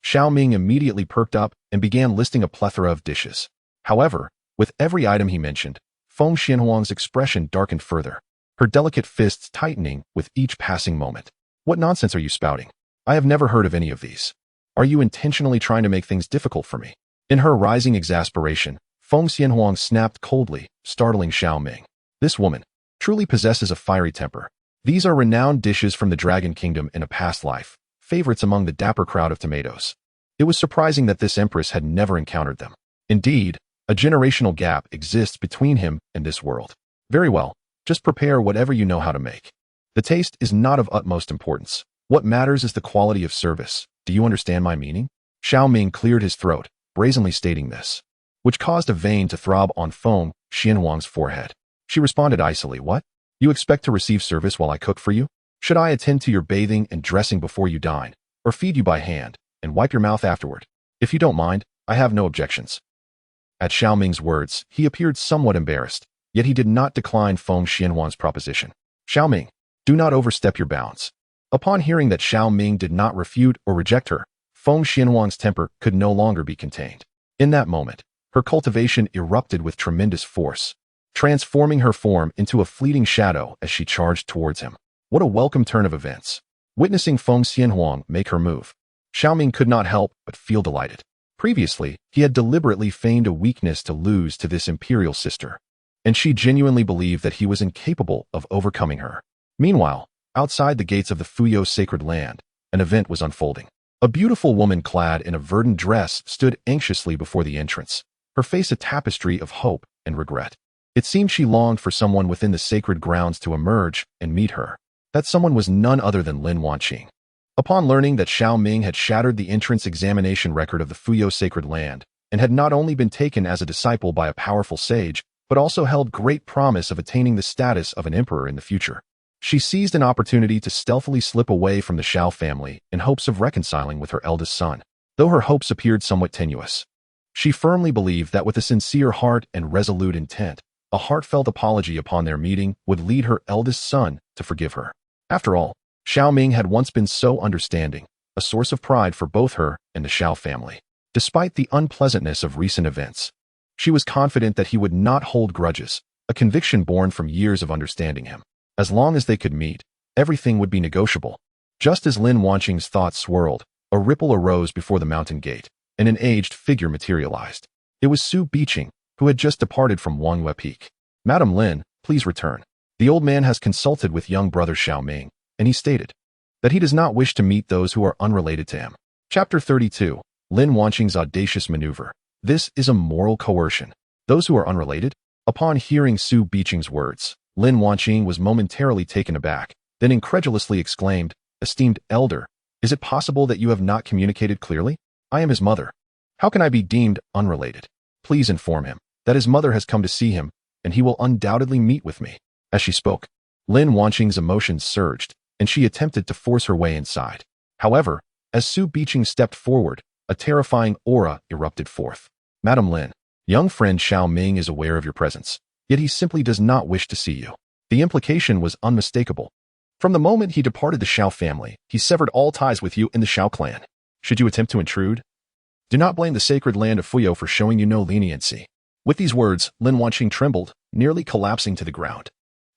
Xiao Ming immediately perked up and began listing a plethora of dishes. However, with every item he mentioned, Feng Xianhuang's expression darkened further, her delicate fists tightening with each passing moment. "What nonsense are you spouting? I have never heard of any of these. Are you intentionally trying to make things difficult for me?" In her rising exasperation, Feng Xianhuang snapped coldly, startling Xiao Ming. This woman truly possesses a fiery temper. These are renowned dishes from the Dragon Kingdom in a past life, favorites among the dapper crowd of tomatoes. It was surprising that this empress had never encountered them. Indeed, a generational gap exists between him and this world. "Very well, just prepare whatever you know how to make. The taste is not of utmost importance. What matters is the quality of service. Do you understand my meaning?" Xiao Ming cleared his throat, brazenly stating this, which caused a vein to throb on Feng Xianhuang's forehead. She responded icily, "What? You expect to receive service while I cook for you? Should I attend to your bathing and dressing before you dine, or feed you by hand, and wipe your mouth afterward? If you don't mind, I have no objections." At Xiao Ming's words, he appeared somewhat embarrassed, yet he did not decline Feng Xianhuang's proposition. "Xiao Ming, do not overstep your bounds." Upon hearing that Xiao Ming did not refute or reject her, Feng Xianhuang's temper could no longer be contained. In that moment, her cultivation erupted with tremendous force, transforming her form into a fleeting shadow as she charged towards him. What a welcome turn of events. Witnessing Feng Xianhuang make her move, Xiao Ming could not help but feel delighted. Previously, he had deliberately feigned a weakness to lose to this imperial sister, and she genuinely believed that he was incapable of overcoming her. Meanwhile, outside the gates of the Fuyao sacred land, an event was unfolding. A beautiful woman clad in a verdant dress stood anxiously before the entrance, her face a tapestry of hope and regret. It seemed she longed for someone within the sacred grounds to emerge and meet her. That someone was none other than Lin Wanqing. Upon learning that Xiao Ming had shattered the entrance examination record of the Fuyao sacred land, and had not only been taken as a disciple by a powerful sage, but also held great promise of attaining the status of an emperor in the future, she seized an opportunity to stealthily slip away from the Xiao family in hopes of reconciling with her eldest son. Though her hopes appeared somewhat tenuous, she firmly believed that with a sincere heart and resolute intent, a heartfelt apology upon their meeting would lead her eldest son to forgive her. After all, Xiao Ming had once been so understanding, a source of pride for both her and the Xiao family. Despite the unpleasantness of recent events, she was confident that he would not hold grudges, a conviction born from years of understanding him. As long as they could meet, everything would be negotiable. Just as Lin Wanqing's thoughts swirled, a ripple arose before the mountain gate, and an aged figure materialized. It was Su Biqing, who had just departed from Wangyue Peak. "Madam Lin, please return." The old man has consulted with young brother Xiao Ming, and he stated that he does not wish to meet those who are unrelated to him. Chapter 32, Lin Wanqing's audacious maneuver. This is a moral coercion. Those who are unrelated? Upon hearing Su Biqing's words, Lin Wanqing was momentarily taken aback, then incredulously exclaimed, "Esteemed elder, is it possible that you have not communicated clearly? I am his mother. How can I be deemed unrelated? Please inform him that his mother has come to see him, and he will undoubtedly meet with me." As she spoke, Lin Wanqing's emotions surged, and she attempted to force her way inside. However, as Su Biqing stepped forward, a terrifying aura erupted forth. "Madam Lin, young friend Xiao Ming is aware of your presence, yet he simply does not wish to see you." The implication was unmistakable. From the moment he departed the Xiao family, he severed all ties with you in the Xiao clan. Should you attempt to intrude, do not blame the sacred land of Fuyao for showing you no leniency. With these words, Lin Wanqing trembled, nearly collapsing to the ground.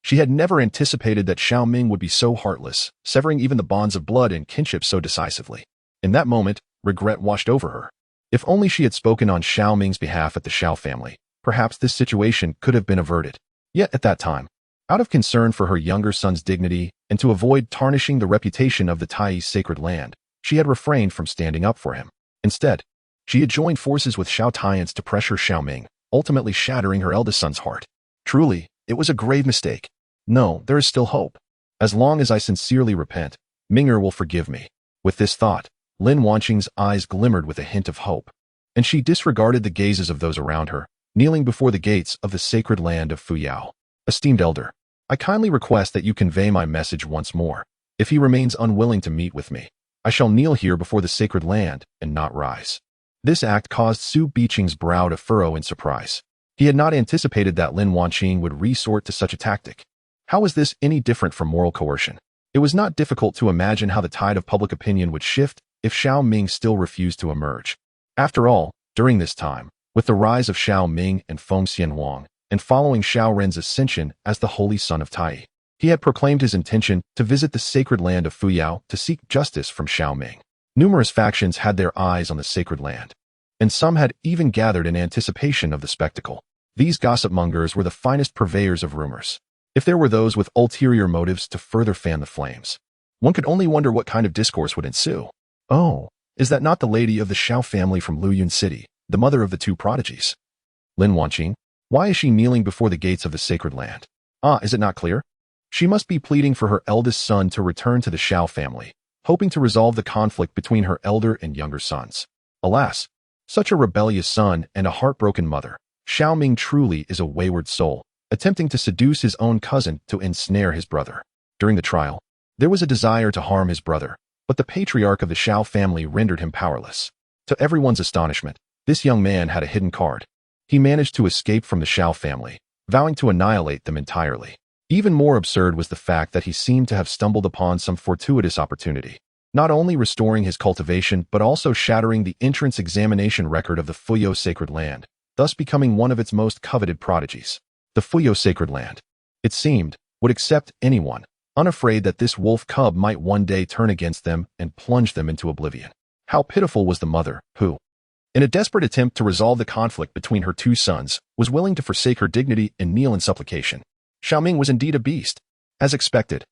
She had never anticipated that Xiao Ming would be so heartless, severing even the bonds of blood and kinship so decisively. In that moment, regret washed over her. If only she had spoken on Xiao Ming's behalf at the Xiao family, perhaps this situation could have been averted. Yet at that time, out of concern for her younger son's dignity and to avoid tarnishing the reputation of the Tai's sacred land, she had refrained from standing up for him. Instead, she had joined forces with Xiao Tians to pressure Xiao Ming, ultimately shattering her eldest son's heart. Truly, it was a grave mistake. No, there is still hope. As long as I sincerely repent, Ming'er will forgive me. With this thought, Lin Wanqing's eyes glimmered with a hint of hope, and she disregarded the gazes of those around her, kneeling before the gates of the sacred land of Fuyao. "Esteemed elder, I kindly request that you convey my message once more. If he remains unwilling to meet with me, I shall kneel here before the sacred land and not rise." This act caused Su Biqing's brow to furrow in surprise. He had not anticipated that Lin Wanqing would resort to such a tactic. How was this any different from moral coercion? It was not difficult to imagine how the tide of public opinion would shift if Xiao Ming still refused to emerge. After all, during this time, with the rise of Xiao Ming and Feng Xianhuang, and following Xiao Ren's ascension as the holy son of Tai, he had proclaimed his intention to visit the sacred land of Fuyao to seek justice from Xiao Ming. Numerous factions had their eyes on the sacred land, and some had even gathered in anticipation of the spectacle. These gossip mongers were the finest purveyors of rumors. If there were those with ulterior motives to further fan the flames, one could only wonder what kind of discourse would ensue. "Oh, is that not the lady of the Xiao family from Luyun City, the mother of the two prodigies? Lin Wanqing, why is she kneeling before the gates of the sacred land? Is it not clear? She must be pleading for her eldest son to return to the Xiao family, hoping to resolve the conflict between her elder and younger sons. Alas, such a rebellious son and a heartbroken mother. Xiao Ming truly is a wayward soul. attempting to seduce his own cousin to ensnare his brother. During the trial, there was a desire to harm his brother, but the patriarch of the Xiao family rendered him powerless. To everyone's astonishment, this young man had a hidden card. He managed to escape from the Xiao family, vowing to annihilate them entirely. Even more absurd was the fact that he seemed to have stumbled upon some fortuitous opportunity, not only restoring his cultivation but also shattering the entrance examination record of the Fuyo Sacred Land, thus becoming one of its most coveted prodigies. The Fuyo Sacred Land, it seemed, would accept anyone, unafraid that this wolf cub might one day turn against them and plunge them into oblivion. How pitiful was the mother, who, in a desperate attempt to resolve the conflict between her two sons, was willing to forsake her dignity and kneel in supplication. Xiao Ming was indeed a beast. As expected,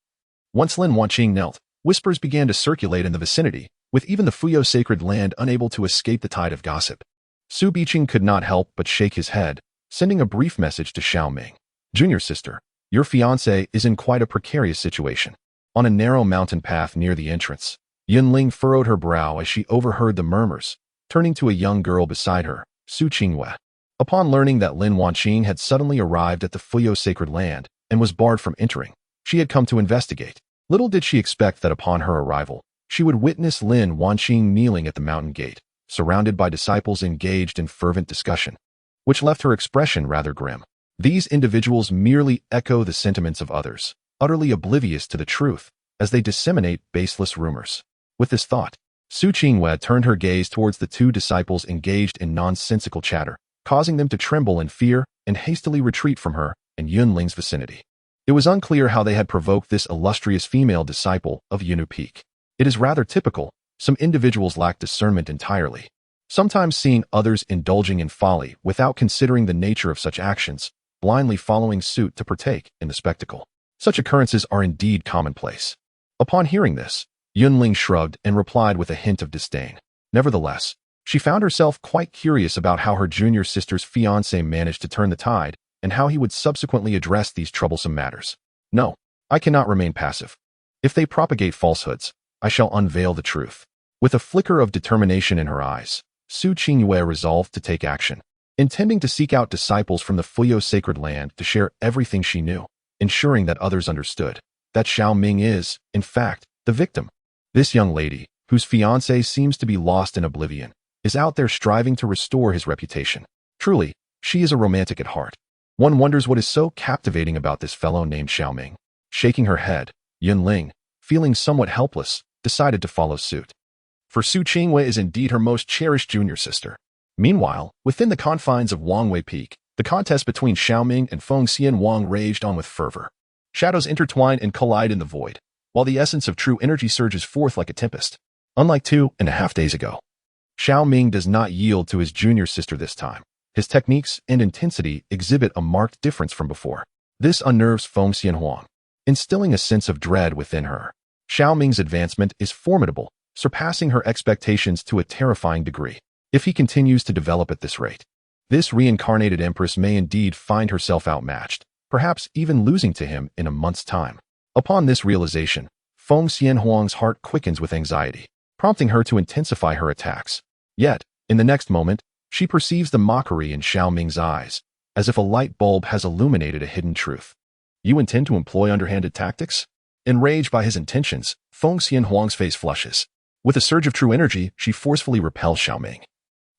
once Lin Wanqing knelt, whispers began to circulate in the vicinity, with even the Fuyo Sacred Land unable to escape the tide of gossip. Su Biqing could not help but shake his head, sending a brief message to Xiao Ming. Junior sister, your fiancé is in quite a precarious situation. On a narrow mountain path near the entrance, Yunling furrowed her brow as she overheard the murmurs, turning to a young girl beside her, Su Qingyue. Upon learning that Lin Wanqing had suddenly arrived at the Fuyo Sacred Land and was barred from entering, she had come to investigate. Little did she expect that upon her arrival, she would witness Lin Wanqing kneeling at the mountain gate, surrounded by disciples engaged in fervent discussion, which left her expression rather grim. These individuals merely echo the sentiments of others, utterly oblivious to the truth, as they disseminate baseless rumors. With this thought, Su Qingyue turned her gaze towards the two disciples engaged in nonsensical chatter, causing them to tremble in fear and hastily retreat from her and Yunling's vicinity. It was unclear how they had provoked this illustrious female disciple of Yunu Peak. It is rather typical. Some individuals lack discernment entirely, sometimes seeing others indulging in folly without considering the nature of such actions, blindly following suit to partake in the spectacle. Such occurrences are indeed commonplace. Upon hearing this, Yunling shrugged and replied with a hint of disdain. Nevertheless, she found herself quite curious about how her junior sister's fiancé managed to turn the tide and how he would subsequently address these troublesome matters. No, I cannot remain passive. If they propagate falsehoods, I shall unveil the truth. With a flicker of determination in her eyes, Su Qingyue resolved to take action, intending to seek out disciples from the Fuyo Sacred Land to share everything she knew, ensuring that others understood that Xiao Ming is, in fact, the victim. This young lady, whose fiancé seems to be lost in oblivion, is out there striving to restore his reputation. Truly, she is a romantic at heart. One wonders what is so captivating about this fellow named Xiao Ming. Shaking her head, Yunling, feeling somewhat helpless, decided to follow suit. For Su Qingyue is indeed her most cherished junior sister. Meanwhile, within the confines of Wangwei Peak, the contest between Xiao Ming and Feng Xianhuang raged on with fervor. Shadows intertwine and collide in the void, while the essence of true energy surges forth like a tempest. Unlike 2.5 days ago, Xiao Ming does not yield to his junior sister this time. His techniques and intensity exhibit a marked difference from before. This unnerves Feng Xianhuang, instilling a sense of dread within her. Xiao Ming's advancement is formidable, surpassing her expectations to a terrifying degree. If he continues to develop at this rate, this reincarnated empress may indeed find herself outmatched, perhaps even losing to him in a month's time. Upon this realization, Feng Xianhuang's heart quickens with anxiety, prompting her to intensify her attacks. Yet, in the next moment, she perceives the mockery in Xiao Ming's eyes, as if a light bulb has illuminated a hidden truth. You intend to employ underhanded tactics? Enraged by his intentions, Feng Xianhuang's face flushes. With a surge of true energy, she forcefully repels Xiao Ming,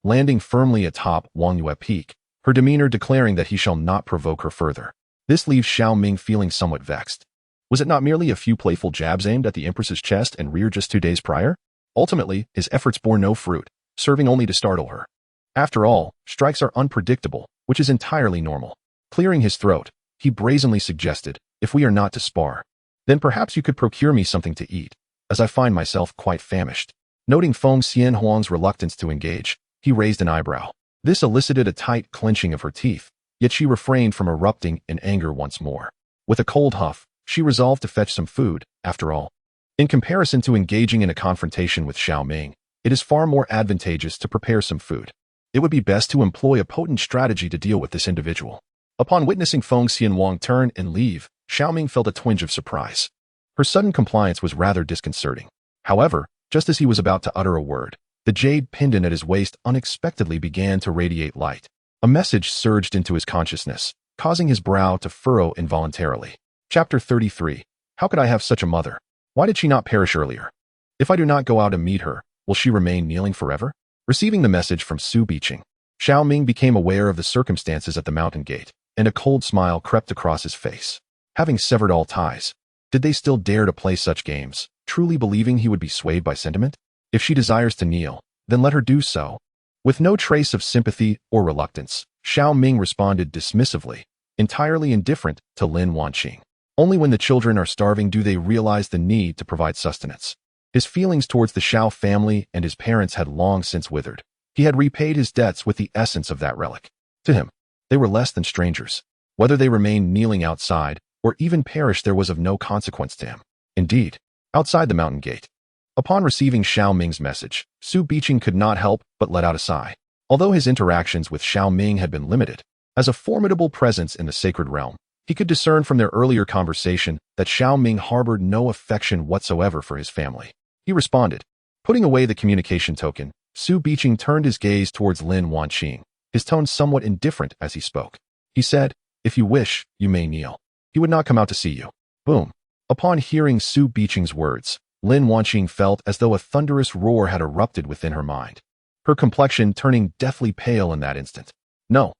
landing firmly atop Wangyue Peak, her demeanor declaring that he shall not provoke her further. This leaves Xiao Ming feeling somewhat vexed. Was it not merely a few playful jabs aimed at the Empress's chest and rear just 2 days prior? Ultimately, his efforts bore no fruit, serving only to startle her. After all, strikes are unpredictable, which is entirely normal. Clearing his throat, he brazenly suggested, if we are not to spar, then perhaps you could procure me something to eat, as I find myself quite famished. Noting Feng Xianhuang's reluctance to engage, he raised an eyebrow. This elicited a tight clenching of her teeth, yet she refrained from erupting in anger once more. With a cold huff, she resolved to fetch some food, after all. In comparison to engaging in a confrontation with Xiao Ming, it is far more advantageous to prepare some food. It would be best to employ a potent strategy to deal with this individual. Upon witnessing Feng Xianhuang turn and leave, Xiao Ming felt a twinge of surprise. Her sudden compliance was rather disconcerting. However, just as he was about to utter a word, the jade pendant at his waist unexpectedly began to radiate light. A message surged into his consciousness, causing his brow to furrow involuntarily. Chapter 33. How could I have such a mother? Why did she not perish earlier? If I do not go out and meet her, will she remain kneeling forever? Receiving the message from Su Biqing, Xiao Ming became aware of the circumstances at the mountain gate, and a cold smile crept across his face. Having severed all ties, did they still dare to play such games, truly believing he would be swayed by sentiment? If she desires to kneel, then let her do so. With no trace of sympathy or reluctance, Xiao Ming responded dismissively, entirely indifferent to Lin Wanqing. Only when the children are starving do they realize the need to provide sustenance. His feelings towards the Xiao family and his parents had long since withered. He had repaid his debts with the essence of that relic. To him, they were less than strangers. Whether they remained kneeling outside or even perished, there was of no consequence to him. Indeed, outside the mountain gate, upon receiving Xiao Ming's message, Su Biqing could not help but let out a sigh. Although his interactions with Xiao Ming had been limited, as a formidable presence in the sacred realm, he could discern from their earlier conversation that Xiao Ming harbored no affection whatsoever for his family. He responded. Putting away the communication token, Su Biqing turned his gaze towards Lin Wanqing, his tone somewhat indifferent as he spoke. He said, "If you wish, you may kneel. He would not come out to see you." Boom. Upon hearing Su Biqing's words, Lin Wanqing felt as though a thunderous roar had erupted within her mind, her complexion turning deathly pale in that instant. No.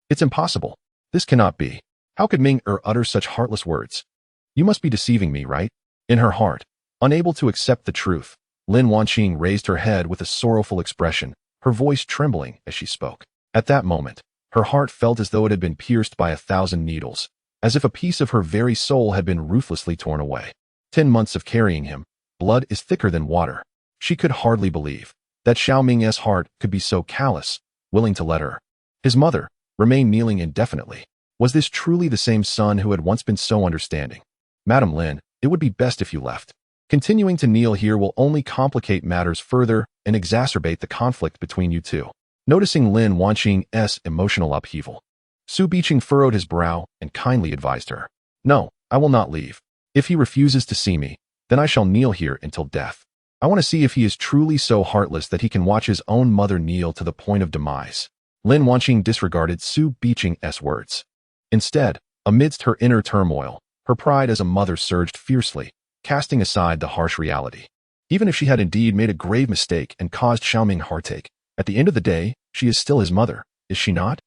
It's impossible. This cannot be. How could Ming utter such heartless words? You must be deceiving me, right? In her heart, unable to accept the truth, Lin Wanqing raised her head with a sorrowful expression, her voice trembling as she spoke. At that moment, her heart felt as though it had been pierced by 1,000 needles, as if a piece of her very soul had been ruthlessly torn away. 10 months of carrying him, blood is thicker than water. She could hardly believe that Xiao Ming's heart could be so callous, willing to let her, his mother, remain kneeling indefinitely. Was this truly the same son who had once been so understanding? Madam Lin, it would be best if you left. Continuing to kneel here will only complicate matters further and exacerbate the conflict between you two. Noticing Lin Wanqing's emotional upheaval, Su Biqing furrowed his brow and kindly advised her. No, I will not leave. If he refuses to see me, then I shall kneel here until death. I want to see if he is truly so heartless that he can watch his own mother kneel to the point of demise. Lin Wanqing disregarded Su Biqing's words. Instead, amidst her inner turmoil, her pride as a mother surged fiercely, casting aside the harsh reality. Even if she had indeed made a grave mistake and caused Xiao Ming heartache, at the end of the day, she is still his mother, is she not?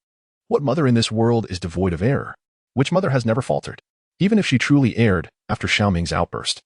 What mother in this world is devoid of error? Which mother has never faltered? Even if she truly erred after Xiao Ming's outburst,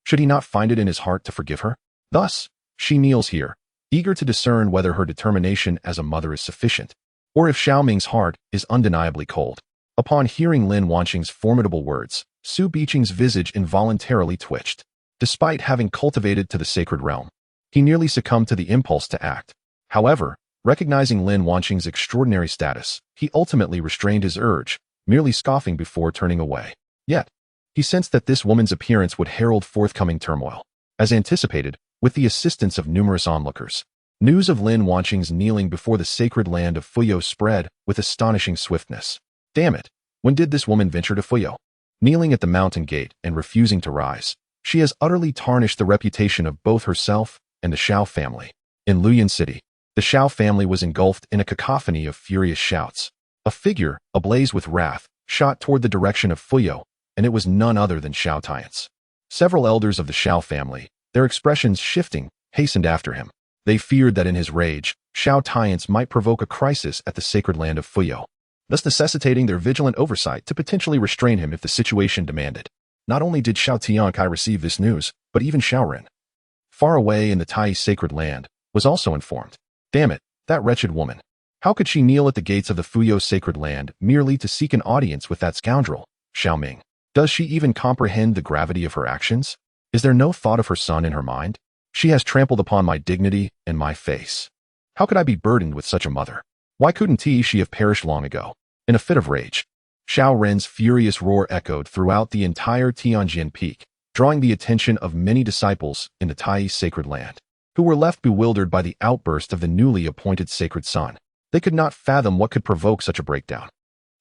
should he not find it in his heart to forgive her? Thus, she kneels here, eager to discern whether her determination as a mother is sufficient, or if Xiao Ming's heart is undeniably cold. Upon hearing Lin Wanqing's formidable words, Su Biqing's visage involuntarily twitched. Despite having cultivated to the sacred realm, he nearly succumbed to the impulse to act. However, recognizing Lin Wanqing's extraordinary status, he ultimately restrained his urge, merely scoffing before turning away. Yet, he sensed that this woman's appearance would herald forthcoming turmoil. As anticipated, with the assistance of numerous onlookers, news of Lin Wanqing's kneeling before the sacred land of Fuyou spread with astonishing swiftness. Damn it, when did this woman venture to Fuyou? Kneeling at the mountain gate and refusing to rise, she has utterly tarnished the reputation of both herself and the Xiao family. In Luyan City, the Xiao family was engulfed in a cacophony of furious shouts. A figure, ablaze with wrath, shot toward the direction of Fuyou, and it was none other than Xiao Tian's. Several elders of the Xiao family, their expressions shifting, hastened after him. They feared that in his rage, Xiao Tian's might provoke a crisis at the sacred land of Fuyou, thus necessitating their vigilant oversight to potentially restrain him if the situation demanded. Not only did Xiao Tiankai receive this news, but even Xiaoren, far away in the Tai sacred land, was also informed. Damn it, that wretched woman. How could she kneel at the gates of the Fuyou sacred land merely to seek an audience with that scoundrel, Xiao Ming? Does she even comprehend the gravity of her actions? Is there no thought of her son in her mind? She has trampled upon my dignity and my face. How could I be burdened with such a mother? Why couldn't she have perished long ago? In a fit of rage, Xiao Ren's furious roar echoed throughout the entire Tianjin Peak, drawing the attention of many disciples in the Tai sacred land, who were left bewildered by the outburst of the newly appointed sacred son. They could not fathom what could provoke such a breakdown.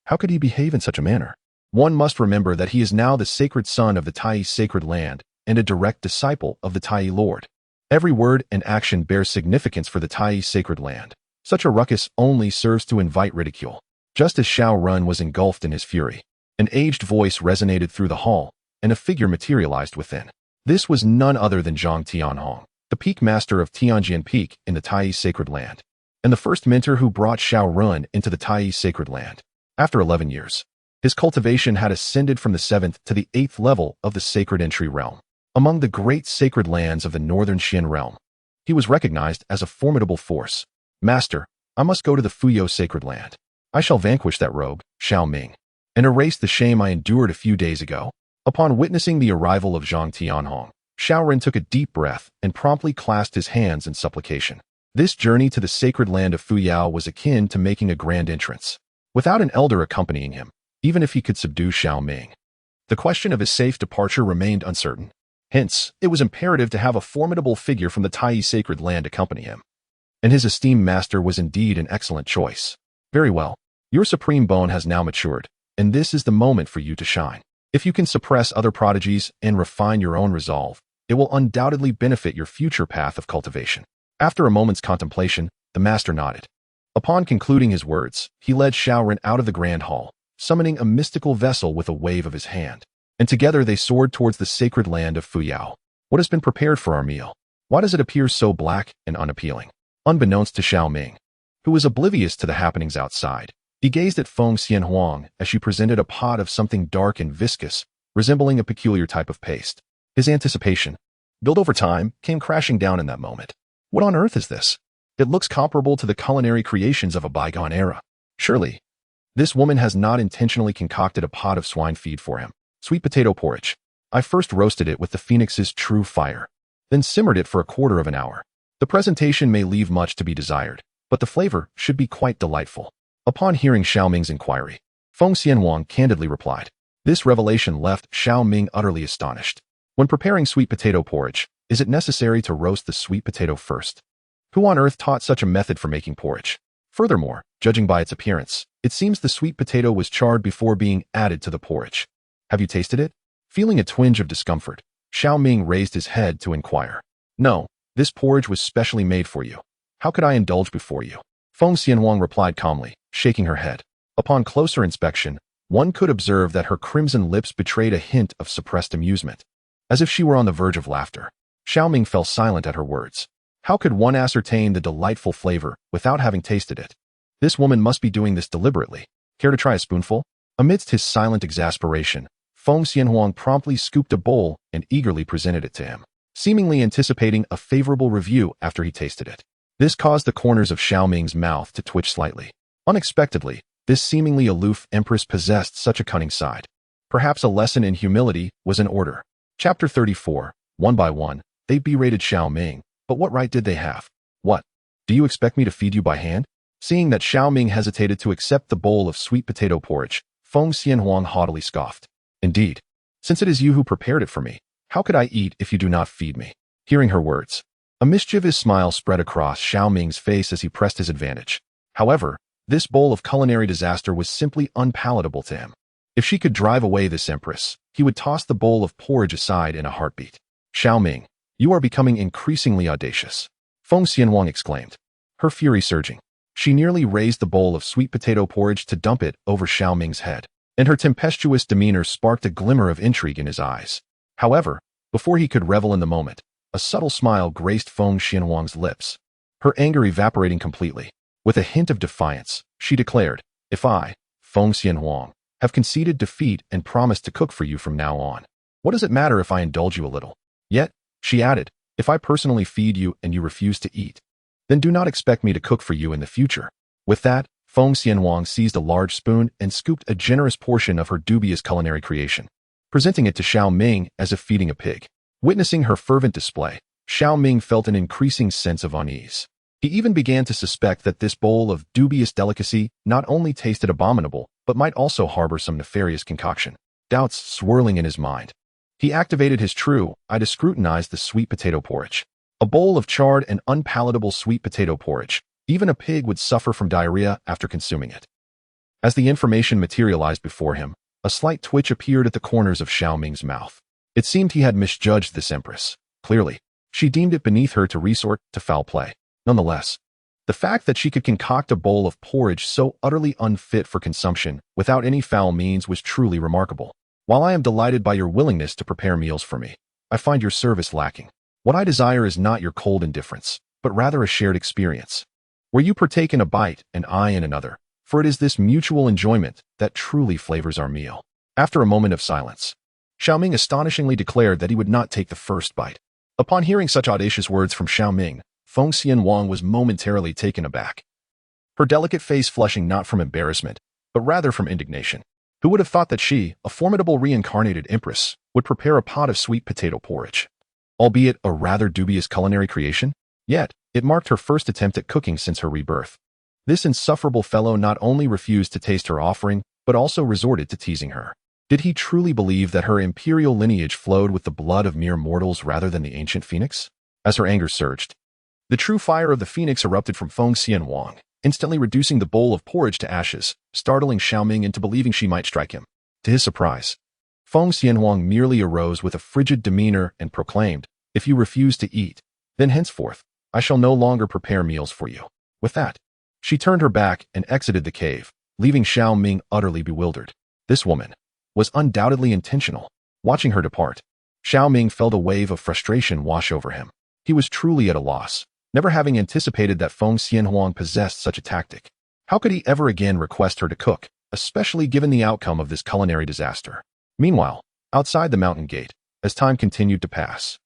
How could he behave in such a manner? One must remember that he is now the sacred son of the Tai sacred land and a direct disciple of the Tai Lord. Every word and action bears significance for the Tai sacred land. Such a ruckus only serves to invite ridicule. Just as Xiao Run was engulfed in his fury, an aged voice resonated through the hall, and a figure materialized within. This was none other than Zhang Tianhong, the peak master of Tianjian Peak in the Tai Sacred Land, and the first mentor who brought Xiao Run into the Tai Sacred Land. After 11 years, his cultivation had ascended from the 7th to the 8th level of the Sacred Entry Realm. Among the great sacred lands of the Northern Xian Realm, he was recognized as a formidable force. Master, I must go to the Fuyo Sacred Land. I shall vanquish that rogue, Xiao Ming, and erase the shame I endured a few days ago. Upon witnessing the arrival of Zhang Tianhong, Xiao Ren took a deep breath and promptly clasped his hands in supplication. This journey to the sacred land of Fuyao was akin to making a grand entrance, without an elder accompanying him, even if he could subdue Xiao Ming. The question of his safe departure remained uncertain. Hence, it was imperative to have a formidable figure from the Tai Sacred Land accompany him. And his esteemed master was indeed an excellent choice. Very well. Your supreme bone has now matured, and this is the moment for you to shine. If you can suppress other prodigies and refine your own resolve, it will undoubtedly benefit your future path of cultivation. After a moment's contemplation, the master nodded. Upon concluding his words, he led Xiao Ren out of the grand hall, summoning a mystical vessel with a wave of his hand. And together they soared towards the sacred land of Fuyao. What has been prepared for our meal? Why does it appear so black and unappealing? Unbeknownst to Xiao Ming, who was oblivious to the happenings outside, he gazed at Feng Xianhuang as she presented a pot of something dark and viscous, resembling a peculiar type of paste. His anticipation, built over time, came crashing down in that moment. What on earth is this? It looks comparable to the culinary creations of a bygone era. Surely, this woman has not intentionally concocted a pot of swine feed for him. Sweet potato porridge. I first roasted it with the phoenix's true fire, then simmered it for a quarter of an hour. The presentation may leave much to be desired, but the flavor should be quite delightful. Upon hearing Xiao Ming's inquiry, Feng Xianhuang candidly replied. This revelation left Xiao Ming utterly astonished. When preparing sweet potato porridge, is it necessary to roast the sweet potato first? Who on earth taught such a method for making porridge? Furthermore, judging by its appearance, it seems the sweet potato was charred before being added to the porridge. Have you tasted it? Feeling a twinge of discomfort, Xiao Ming raised his head to inquire. No, this porridge was specially made for you. How could I indulge before you? Feng Xianhuang replied calmly, shaking her head. Upon closer inspection, one could observe that her crimson lips betrayed a hint of suppressed amusement, as if she were on the verge of laughter. Xiao Ming fell silent at her words. How could one ascertain the delightful flavor without having tasted it? This woman must be doing this deliberately. Care to try a spoonful? Amidst his silent exasperation, Feng Xianhuang promptly scooped a bowl and eagerly presented it to him, seemingly anticipating a favorable review after he tasted it. This caused the corners of Xiao Ming's mouth to twitch slightly. Unexpectedly, this seemingly aloof empress possessed such a cunning side. Perhaps a lesson in humility was in order. Chapter 34. One by one, they berated Xiao Ming, but what right did they have? What? Do you expect me to feed you by hand? Seeing that Xiao Ming hesitated to accept the bowl of sweet potato porridge, Feng Xianhuang haughtily scoffed. Indeed, since it is you who prepared it for me, how could I eat if you do not feed me? Hearing her words, a mischievous smile spread across Xiao Ming's face as he pressed his advantage. However, this bowl of culinary disaster was simply unpalatable to him. If she could drive away this empress, he would toss the bowl of porridge aside in a heartbeat. Xiao Ming, you are becoming increasingly audacious, Feng Xianhuang exclaimed, her fury surging. She nearly raised the bowl of sweet potato porridge to dump it over Xiao Ming's head, and her tempestuous demeanor sparked a glimmer of intrigue in his eyes. However, before he could revel in the moment, a subtle smile graced Feng Xianhuang's lips, her anger evaporating completely. With a hint of defiance, she declared, if I, Feng Xianhuang, have conceded defeat and promised to cook for you from now on, what does it matter if I indulge you a little? Yet, she added, if I personally feed you and you refuse to eat, then do not expect me to cook for you in the future. With that, Feng Xianhuang seized a large spoon and scooped a generous portion of her dubious culinary creation, presenting it to Xiao Ming as if feeding a pig. Witnessing her fervent display, Xiao Ming felt an increasing sense of unease. He even began to suspect that this bowl of dubious delicacy not only tasted abominable, but might also harbor some nefarious concoction. Doubts swirling in his mind, he activated his true eye to scrutinize the sweet potato porridge. A bowl of charred and unpalatable sweet potato porridge. Even a pig would suffer from diarrhea after consuming it. As the information materialized before him, a slight twitch appeared at the corners of Xiao Ming's mouth. It seemed he had misjudged this empress. Clearly, she deemed it beneath her to resort to foul play. Nonetheless, The fact that she could concoct a bowl of porridge so utterly unfit for consumption without any foul means was truly remarkable. While I am delighted by your willingness to prepare meals for me, I find your service lacking. What I desire is not your cold indifference, but rather a shared experience, where you partake in a bite and I in another, for it is this mutual enjoyment that truly flavors our meal. After a moment of silence, Xiao Ming astonishingly declared that he would not take the first bite. Upon hearing such audacious words from Xiao Ming, Feng Xianhuang was momentarily taken aback, her delicate face flushing not from embarrassment, but rather from indignation. Who would have thought that she, a formidable reincarnated empress, would prepare a pot of sweet potato porridge? Albeit a rather dubious culinary creation, yet it marked her first attempt at cooking since her rebirth. This insufferable fellow not only refused to taste her offering, but also resorted to teasing her. Did he truly believe that her imperial lineage flowed with the blood of mere mortals rather than the ancient phoenix? As her anger surged, the true fire of the phoenix erupted from Feng Xianhuang, instantly reducing the bowl of porridge to ashes, startling Xiao Ming into believing she might strike him. To his surprise, Feng Xianhuang merely arose with a frigid demeanor and proclaimed, "If you refuse to eat, then henceforth, I shall no longer prepare meals for you." With that, she turned her back and exited the cave, leaving Xiao Ming utterly bewildered. This woman was undoubtedly intentional. Watching her depart, Xiao Ming felt a wave of frustration wash over him. He was truly at a loss, never having anticipated that Feng Xianhuang possessed such a tactic. How could he ever again request her to cook, especially given the outcome of this culinary disaster? Meanwhile, outside the mountain gate, as time continued to pass,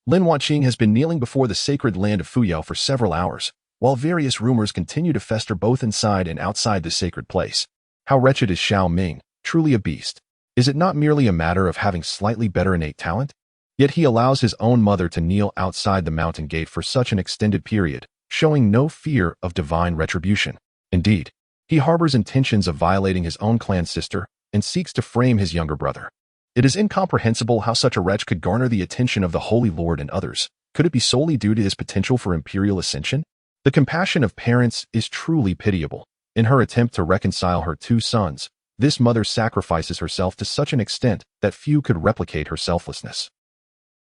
Lin Wanqing has been kneeling before the sacred land of Fuyao for several hours, while various rumors continue to fester both inside and outside the sacred place. How wretched is Xiao Ming, truly a beast. Is it not merely a matter of having slightly better innate talent? Yet he allows his own mother to kneel outside the mountain gate for such an extended period, showing no fear of divine retribution. Indeed, he harbors intentions of violating his own clan sister and seeks to frame his younger brother. It is incomprehensible how such a wretch could garner the attention of the Holy Lord and others. Could it be solely due to his potential for imperial ascension? The compassion of parents is truly pitiable. In her attempt to reconcile her two sons, this mother sacrifices herself to such an extent that few could replicate her selflessness.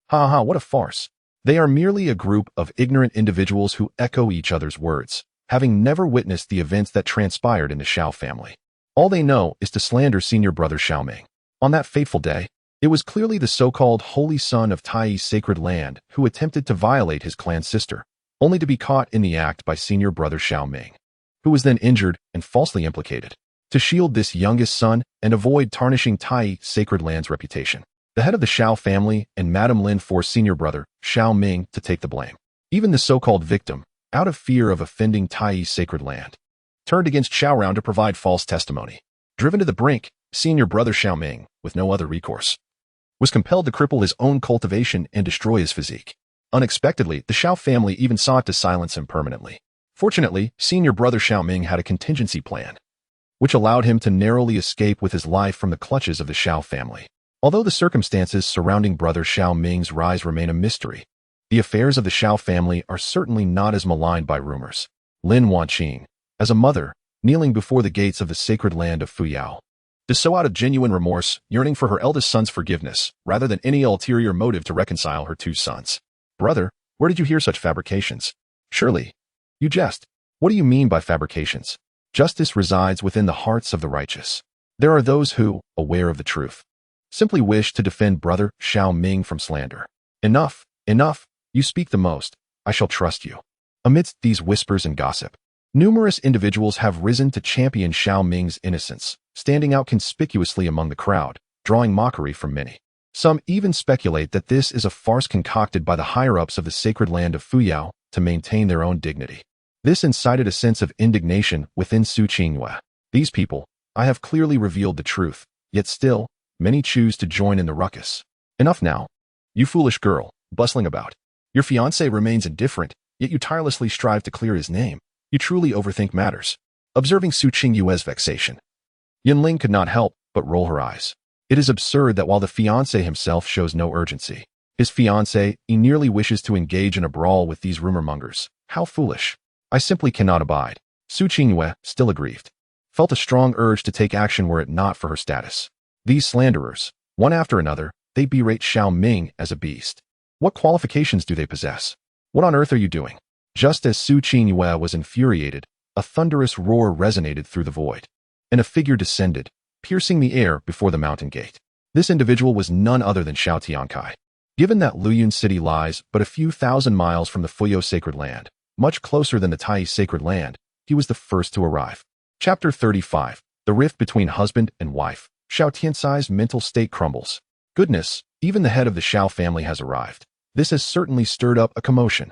Ha ha, what a farce. They are merely a group of ignorant individuals who echo each other's words, having never witnessed the events that transpired in the Xiao family. All they know is to slander senior brother Xiao Ming. On that fateful day, it was clearly the so-called holy son of Tai's sacred land who attempted to violate his clan sister, only to be caught in the act by senior brother Xiao Ming, who was then injured and falsely implicated. To shield this youngest son and avoid tarnishing Tai's sacred land's reputation, the head of the Xiao family and Madame Lin forced senior brother Xiao Ming to take the blame. Even the so-called victim, out of fear of offending Tai's sacred land, turned against Xiaorao to provide false testimony. Driven to the brink, senior brother Xiao Ming, with no other recourse, was compelled to cripple his own cultivation and destroy his physique. Unexpectedly, the Xiao family even sought to silence him permanently. Fortunately, senior brother Xiao Ming had a contingency plan, which allowed him to narrowly escape with his life from the clutches of the Xiao family. Although the circumstances surrounding brother Xiao Ming's rise remain a mystery, the affairs of the Xiao family are certainly not as maligned by rumors. Lin Wanqing, as a mother, kneeling before the gates of the sacred land of Fuyao, does so out of genuine remorse, yearning for her eldest son's forgiveness, rather than any ulterior motive to reconcile her two sons. Brother, where did you hear such fabrications? Surely, you jest. What do you mean by fabrications? Justice resides within the hearts of the righteous. There are those who, aware of the truth, simply wish to defend brother Xiao Ming from slander. Enough, enough, you speak the most, I shall trust you. Amidst these whispers and gossip, numerous individuals have risen to champion Xiao Ming's innocence, standing out conspicuously among the crowd, drawing mockery from many. Some even speculate that this is a farce concocted by the higher-ups of the sacred land of Fuyao to maintain their own dignity. This incited a sense of indignation within Su Qingyue. These people, I have clearly revealed the truth, yet still, many choose to join in the ruckus. Enough now. You foolish girl, bustling about. Your fiancé remains indifferent, yet you tirelessly strive to clear his name. You truly overthink matters. Observing Su Qingyue's vexation, Yinling could not help but roll her eyes. It is absurd that while the fiancé himself shows no urgency, his fiancée nearly wishes to engage in a brawl with these rumor-mongers. How foolish. I simply cannot abide. Su Qingyue, still aggrieved, felt a strong urge to take action were it not for her status. These slanderers, one after another, they berate Xiao Ming as a beast. What qualifications do they possess? What on earth are you doing? Just as Su Qingyue was infuriated, a thunderous roar resonated through the void, and a figure descended, piercing the air before the mountain gate. This individual was none other than Xiao Tiankai. Given that Luyun City lies but a few thousand miles from the Fuyo Sacred Land, much closer than the Tai Sacred Land, he was the first to arrive. Chapter 35. The Rift Between Husband and Wife. Xiao Tiansai's mental state crumbles. Goodness, even the head of the Xiao family has arrived. This has certainly stirred up a commotion.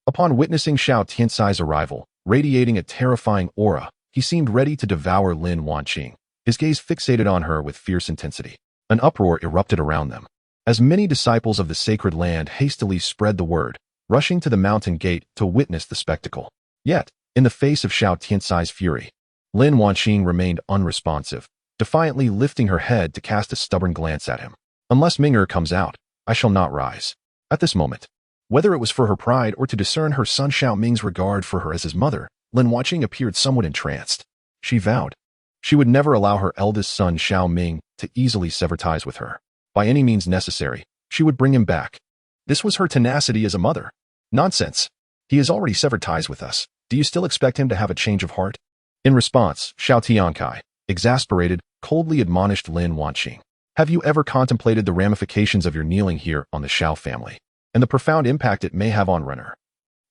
Upon witnessing Xiao Tiansai's arrival, radiating a terrifying aura, he seemed ready to devour Lin Wanqing, his gaze fixated on her with fierce intensity. An uproar erupted around them, as many disciples of the sacred land hastily spread the word, rushing to the mountain gate to witness the spectacle. Yet, in the face of Xiao Tiansai's fury, Lin Wanqing remained unresponsive, defiantly lifting her head to cast a stubborn glance at him. Unless Ming'er comes out, I shall not rise. At this moment, whether it was for her pride or to discern her son Xiao Ming's regard for her as his mother, Lin Wanqing appeared somewhat entranced. She vowed she would never allow her eldest son Xiao Ming to easily sever ties with her. By any means necessary, she would bring him back. This was her tenacity as a mother. Nonsense. He has already severed ties with us. Do you still expect him to have a change of heart? In response, Xiao Tiankai, exasperated, coldly admonished Lin Wanqing. Have you ever contemplated the ramifications of your kneeling here on the Xiao family, and the profound impact it may have on Renner?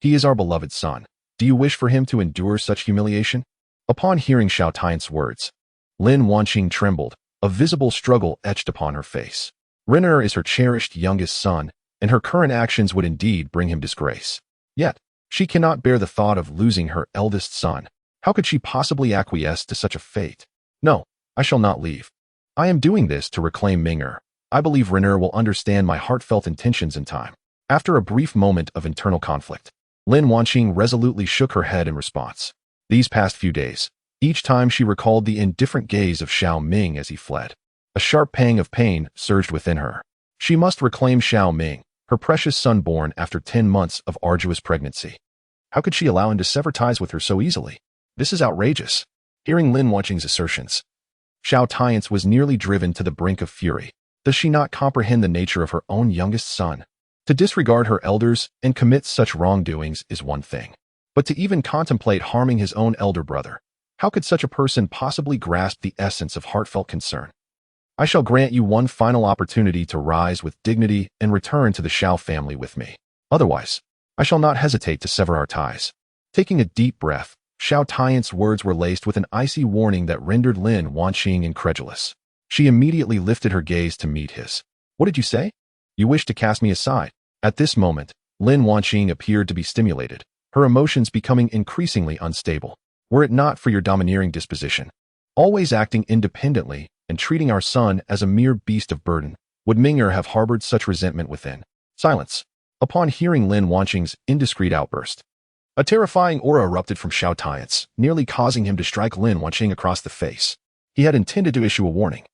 He is our beloved son. Do you wish for him to endure such humiliation? Upon hearing Xiao Tian's words, Lin Wanqing trembled, a visible struggle etched upon her face. Renner is her cherished youngest son, and her current actions would indeed bring him disgrace. Yet, she cannot bear the thought of losing her eldest son. How could she possibly acquiesce to such a fate? No, I shall not leave. I am doing this to reclaim Ming'er. I believe Renner will understand my heartfelt intentions in time. After a brief moment of internal conflict, Lin Wanqing resolutely shook her head in response. These past few days, each time she recalled the indifferent gaze of Xiao Ming as he fled, a sharp pang of pain surged within her. She must reclaim Xiao Ming, her precious son born after 10 months of arduous pregnancy. How could she allow him to sever ties with her so easily? This is outrageous. Hearing Lin Wanqing's assertions, Xiao Tians was nearly driven to the brink of fury. Does she not comprehend the nature of her own youngest son? To disregard her elders and commit such wrongdoings is one thing, but to even contemplate harming his own elder brother, how could such a person possibly grasp the essence of heartfelt concern? I shall grant you one final opportunity to rise with dignity and return to the Xiao family with me. Otherwise, I shall not hesitate to sever our ties. Taking a deep breath, Xiao Tian's words were laced with an icy warning that rendered Lin Wanqing incredulous. She immediately lifted her gaze to meet his. What did you say? You wish to cast me aside. At this moment, Lin Wanqing appeared to be stimulated, her emotions becoming increasingly unstable. Were it not for your domineering disposition, always acting independently and treating our son as a mere beast of burden, would Ming'er have harbored such resentment within? Silence. Upon hearing Lin Wanqing's indiscreet outburst, a terrifying aura erupted from Xiao Tians, nearly causing him to strike Lin Wanqing across the face. He had intended to issue a warning,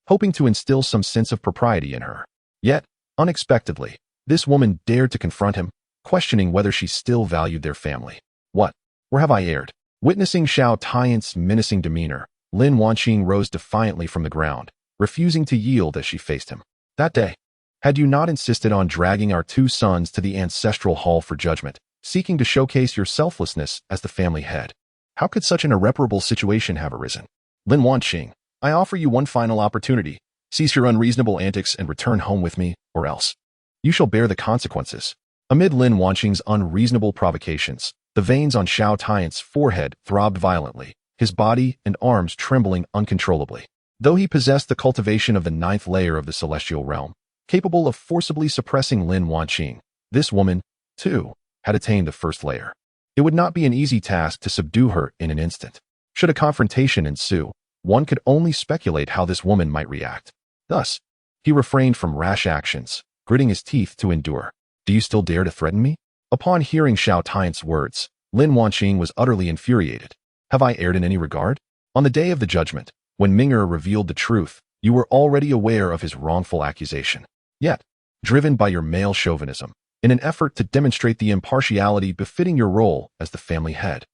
hoping to instill some sense of propriety in her. Yet, unexpectedly, this woman dared to confront him, questioning whether she still valued their family. What? Where have I erred? Witnessing Xiao Tian's menacing demeanor, Lin Wanqing rose defiantly from the ground, refusing to yield as she faced him. That day, had you not insisted on dragging our 2 sons to the ancestral hall for judgment, seeking to showcase your selflessness as the family head, how could such an irreparable situation have arisen? Lin Wanqing, I offer you one final opportunity. Cease your unreasonable antics and return home with me, or else you shall bear the consequences. Amid Lin Wanqing's unreasonable provocations, the veins on Xiao Tian's forehead throbbed violently, his body and arms trembling uncontrollably. Though he possessed the cultivation of the 9th layer of the celestial realm, capable of forcibly suppressing Lin Wanqing, this woman, too, had attained the 1st layer. It would not be an easy task to subdue her in an instant. Should a confrontation ensue, one could only speculate how this woman might react. Thus, he refrained from rash actions, gritting his teeth to endure. Do you still dare to threaten me? Upon hearing Xiao Tian's words, Lin Wanqing was utterly infuriated. Have I erred in any regard? On the day of the judgment, when Ming'er revealed the truth, you were already aware of his wrongful accusation. Yet, driven by your male chauvinism, in an effort to demonstrate the impartiality befitting your role as the family head,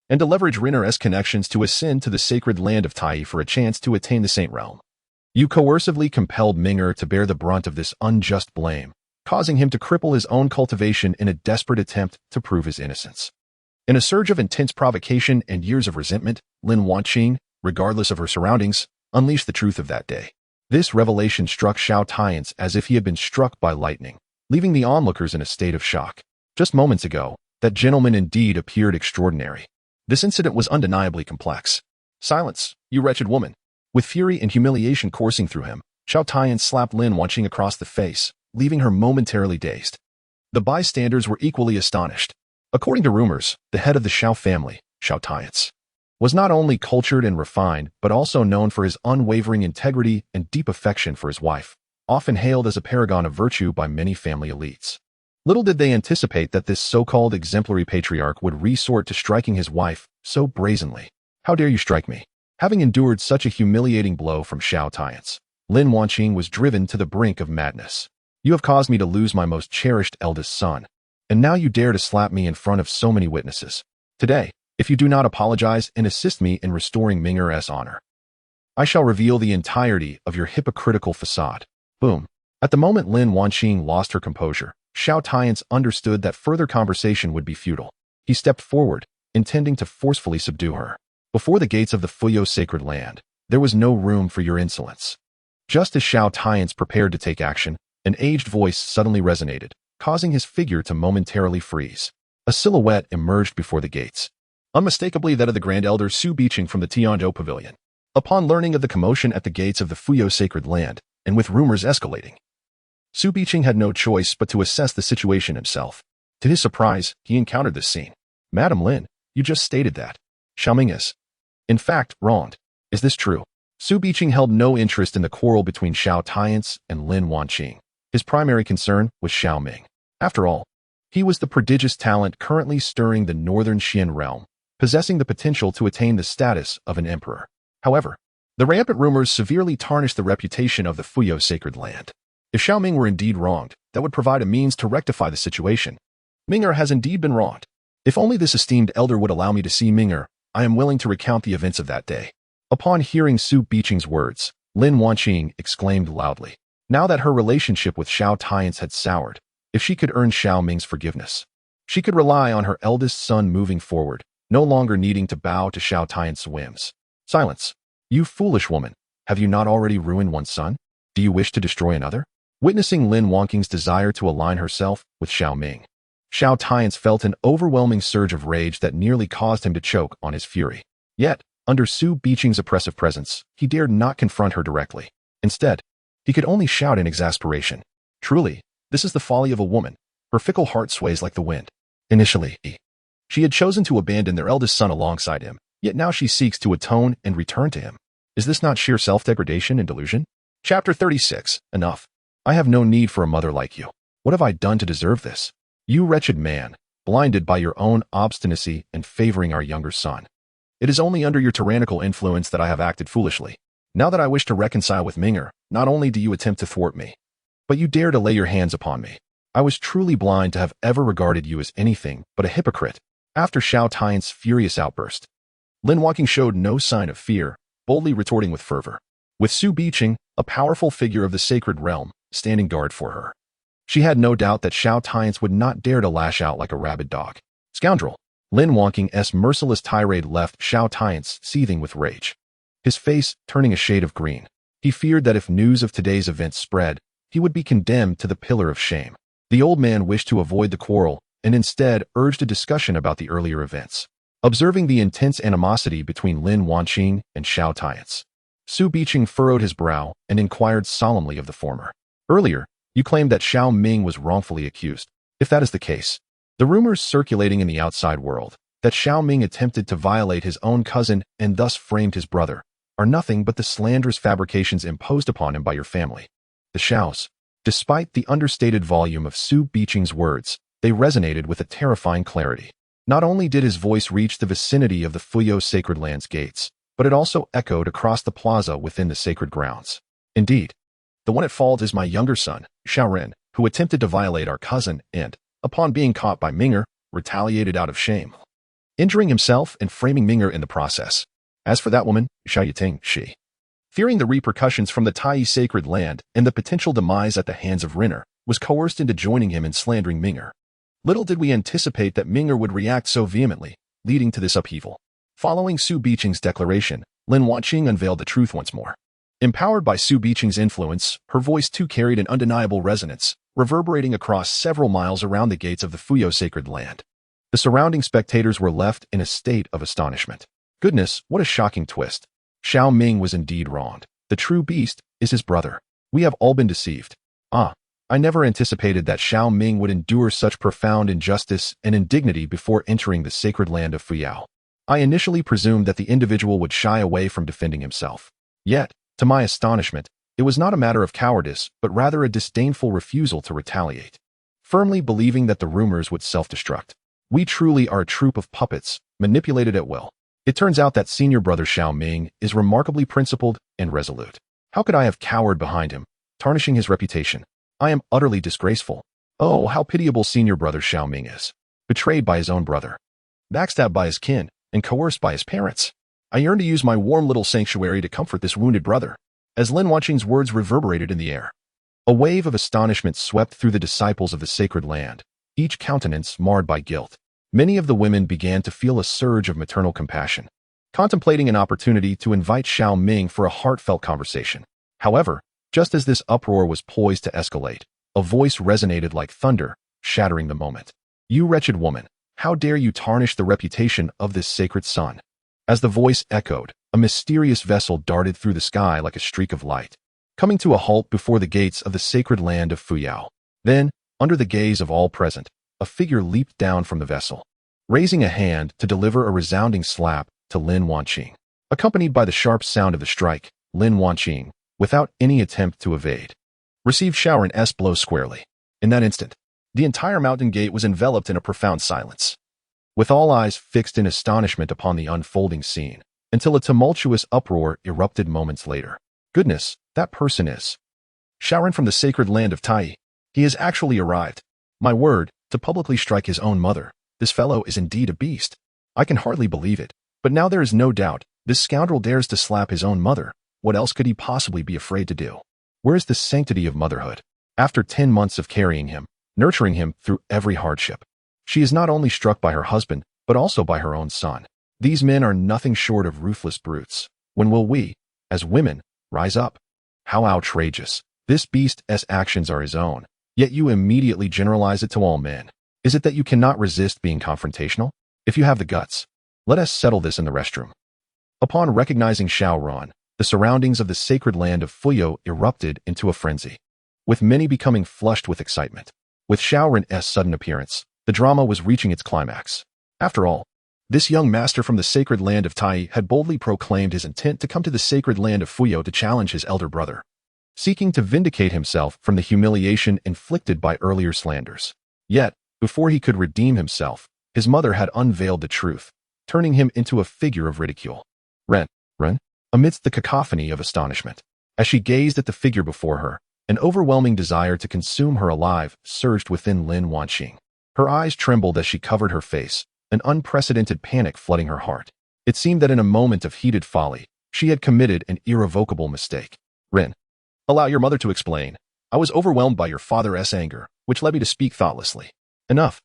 and to leverage Renner's connections to ascend to the sacred land of Tai for a chance to attain the Saint Realm, you coercively compelled Ming'er to bear the brunt of this unjust blame. causing him to cripple his own cultivation in a desperate attempt to prove his innocence. In a surge of intense provocation and years of resentment, Lin Wanqing, regardless of her surroundings, unleashed the truth of that day. This revelation struck Xiao Tians as if he had been struck by lightning, leaving the onlookers in a state of shock. Just moments ago, that gentleman indeed appeared extraordinary. This incident was undeniably complex. Silence, you wretched woman. With fury and humiliation coursing through him, Xiao Tian slapped Lin Wanqing across the face, leaving her momentarily dazed. The bystanders were equally astonished. According to rumors, the head of the Xiao family, Xiao Tians, was not only cultured and refined, but also known for his unwavering integrity and deep affection for his wife, often hailed as a paragon of virtue by many family elites. Little did they anticipate that this so-called exemplary patriarch would resort to striking his wife so brazenly. How dare you strike me? Having endured such a humiliating blow from Xiao Tians, Lin Wanqing was driven to the brink of madness. You have caused me to lose my most cherished eldest son, and now you dare to slap me in front of so many witnesses. Today, if you do not apologize and assist me in restoring Minger's honor, I shall reveal the entirety of your hypocritical facade. Boom. At the moment Lin Wanqing lost her composure, Xiao Tians understood that further conversation would be futile. He stepped forward, intending to forcefully subdue her. Before the gates of the Fuyo sacred land, there was no room for your insolence. Just as Xiao Tians prepared to take action, an aged voice suddenly resonated, causing his figure to momentarily freeze. A silhouette emerged before the gates, unmistakably that of the Grand Elder Su Biqing from the Tianzhou Pavilion. Upon learning of the commotion at the gates of the Fuyo sacred land, and with rumors escalating, Su Biqing had no choice but to assess the situation himself. To his surprise, he encountered this scene. Madam Lin, you just stated that Xiao Ming is, in fact, wronged. Is this true? Su Biqing held no interest in the quarrel between Xiao Tians and Lin Wanqing. His primary concern was Xiao Ming. After all, he was the prodigious talent currently stirring the northern Xian realm, possessing the potential to attain the status of an emperor. However, the rampant rumors severely tarnished the reputation of the Fuyo sacred land. If Xiao Ming were indeed wronged, that would provide a means to rectify the situation. Minger has indeed been wronged. If only this esteemed elder would allow me to see Minger, I am willing to recount the events of that day. Upon hearing Su Biqing's words, Lin Wanqing exclaimed loudly. Now that her relationship with Xiao Tians had soured, if she could earn Xiao Ming's forgiveness, she could rely on her eldest son moving forward, no longer needing to bow to Xiao Tians' whims. Silence. You foolish woman, have you not already ruined one son? Do you wish to destroy another? Witnessing Lin Wanqing's desire to align herself with Xiao Ming, Xiao Tians felt an overwhelming surge of rage that nearly caused him to choke on his fury. Yet, under Su Biqing's oppressive presence, he dared not confront her directly. Instead, he could only shout in exasperation. Truly, this is the folly of a woman. Her fickle heart sways like the wind. Initially, she had chosen to abandon their eldest son alongside him, yet now she seeks to atone and return to him. Is this not sheer self-degradation and delusion? Chapter 36. Enough. I have no need for a mother like you. What have I done to deserve this? You wretched man, blinded by your own obstinacy and favoring our younger son. It is only under your tyrannical influence that I have acted foolishly. Now that I wish to reconcile with Minger, not only do you attempt to thwart me, but you dare to lay your hands upon me. I was truly blind to have ever regarded you as anything but a hypocrite. After Xiao Tian's furious outburst, Lin Wanqing showed no sign of fear, boldly retorting with fervor. With Su Biqing, a powerful figure of the sacred realm, standing guard for her, she had no doubt that Xiao Tians would not dare to lash out like a rabid dog. Scoundrel! Lin Wanqing's merciless tirade left Xiao Tians seething with rage, his face turning a shade of green. He feared that if news of today's events spread, he would be condemned to the pillar of shame. The old man wished to avoid the quarrel and instead urged a discussion about the earlier events. Observing the intense animosity between Lin Wanqing and Xiao Tians, Su Biqing furrowed his brow and inquired solemnly of the former. Earlier, you claimed that Xiao Ming was wrongfully accused. If that is the case, the rumors circulating in the outside world that Xiao Ming attempted to violate his own cousin and thus framed his brother are nothing but the slanderous fabrications imposed upon him by your family. The Xiaos. Despite the understated volume of Su Biqing's words, they resonated with a terrifying clarity. Not only did his voice reach the vicinity of the Fuyo sacred land's gates, but it also echoed across the plaza within the sacred grounds. Indeed, the one at fault is my younger son, Xiao Ren, who attempted to violate our cousin and, upon being caught by Minger, retaliated out of shame, injuring himself and framing Minger in the process. As for that woman, Xiao Yiting, fearing the repercussions from the Tai sacred land and the potential demise at the hands of Renner, was coerced into joining him in slandering Minger. Little did we anticipate that Minger would react so vehemently, leading to this upheaval. Following Su Biqing's declaration, Lin Wanqing unveiled the truth once more. Empowered by Su Biqing's influence, her voice too carried an undeniable resonance, reverberating across several miles around the gates of the Fuyo sacred land. The surrounding spectators were left in a state of astonishment. Goodness, what a shocking twist. Xiao Ming was indeed wronged. The true beast is his brother. We have all been deceived. I never anticipated that Xiao Ming would endure such profound injustice and indignity before entering the sacred land of Fuyao. I initially presumed that the individual would shy away from defending himself. Yet, to my astonishment, it was not a matter of cowardice, but rather a disdainful refusal to retaliate. Firmly believing that the rumors would self-destruct. We truly are a troop of puppets, manipulated at will. It turns out that senior brother Xiao Ming is remarkably principled and resolute. How could I have cowered behind him, tarnishing his reputation? I am utterly disgraceful. Oh, how pitiable senior brother Xiao Ming is. Betrayed by his own brother. Backstabbed by his kin, and coerced by his parents. I yearn to use my warm little sanctuary to comfort this wounded brother. As Lin Wanqing's words reverberated in the air, a wave of astonishment swept through the disciples of the sacred land, each countenance marred by guilt. Many of the women began to feel a surge of maternal compassion, contemplating an opportunity to invite Xiao Ming for a heartfelt conversation. However, just as this uproar was poised to escalate, a voice resonated like thunder, shattering the moment. You wretched woman, how dare you tarnish the reputation of this sacred son? As the voice echoed, a mysterious vessel darted through the sky like a streak of light, coming to a halt before the gates of the sacred land of Fuyao. Then, under the gaze of all present, a figure leaped down from the vessel, raising a hand to deliver a resounding slap to Lin Wanqing. Accompanied by the sharp sound of the strike, Lin Wanqing, without any attempt to evade, received Xiaoran's blow squarely. In that instant, the entire mountain gate was enveloped in a profound silence, with all eyes fixed in astonishment upon the unfolding scene, until a tumultuous uproar erupted moments later. Goodness, that person is Xiaoran from the sacred land of Tai. He has actually arrived. My word, to publicly strike his own mother. This fellow is indeed a beast. I can hardly believe it. But now there is no doubt, this scoundrel dares to slap his own mother. What else could he possibly be afraid to do? Where is the sanctity of motherhood? After 10 months of carrying him, nurturing him through every hardship, she is not only struck by her husband, but also by her own son. These men are nothing short of ruthless brutes. When will we, as women, rise up? How outrageous. This beast's actions are his own, yet you immediately generalize it to all men. Is it that you cannot resist being confrontational? If you have the guts, let us settle this in the restroom. Upon recognizing Xiaoran, the surroundings of the sacred land of Fuyo erupted into a frenzy, with many becoming flushed with excitement. With Xiaoran's sudden appearance, the drama was reaching its climax. After all, this young master from the sacred land of Tai had boldly proclaimed his intent to come to the sacred land of Fuyo to challenge his elder brother, seeking to vindicate himself from the humiliation inflicted by earlier slanders. Yet, before he could redeem himself, his mother had unveiled the truth, turning him into a figure of ridicule. Ren, amidst the cacophony of astonishment, as she gazed at the figure before her, an overwhelming desire to consume her alive surged within Lin Wanqing. Her eyes trembled as she covered her face, an unprecedented panic flooding her heart. It seemed that in a moment of heated folly, she had committed an irrevocable mistake. Ren, allow your mother to explain. I was overwhelmed by your father's anger, which led me to speak thoughtlessly. Enough.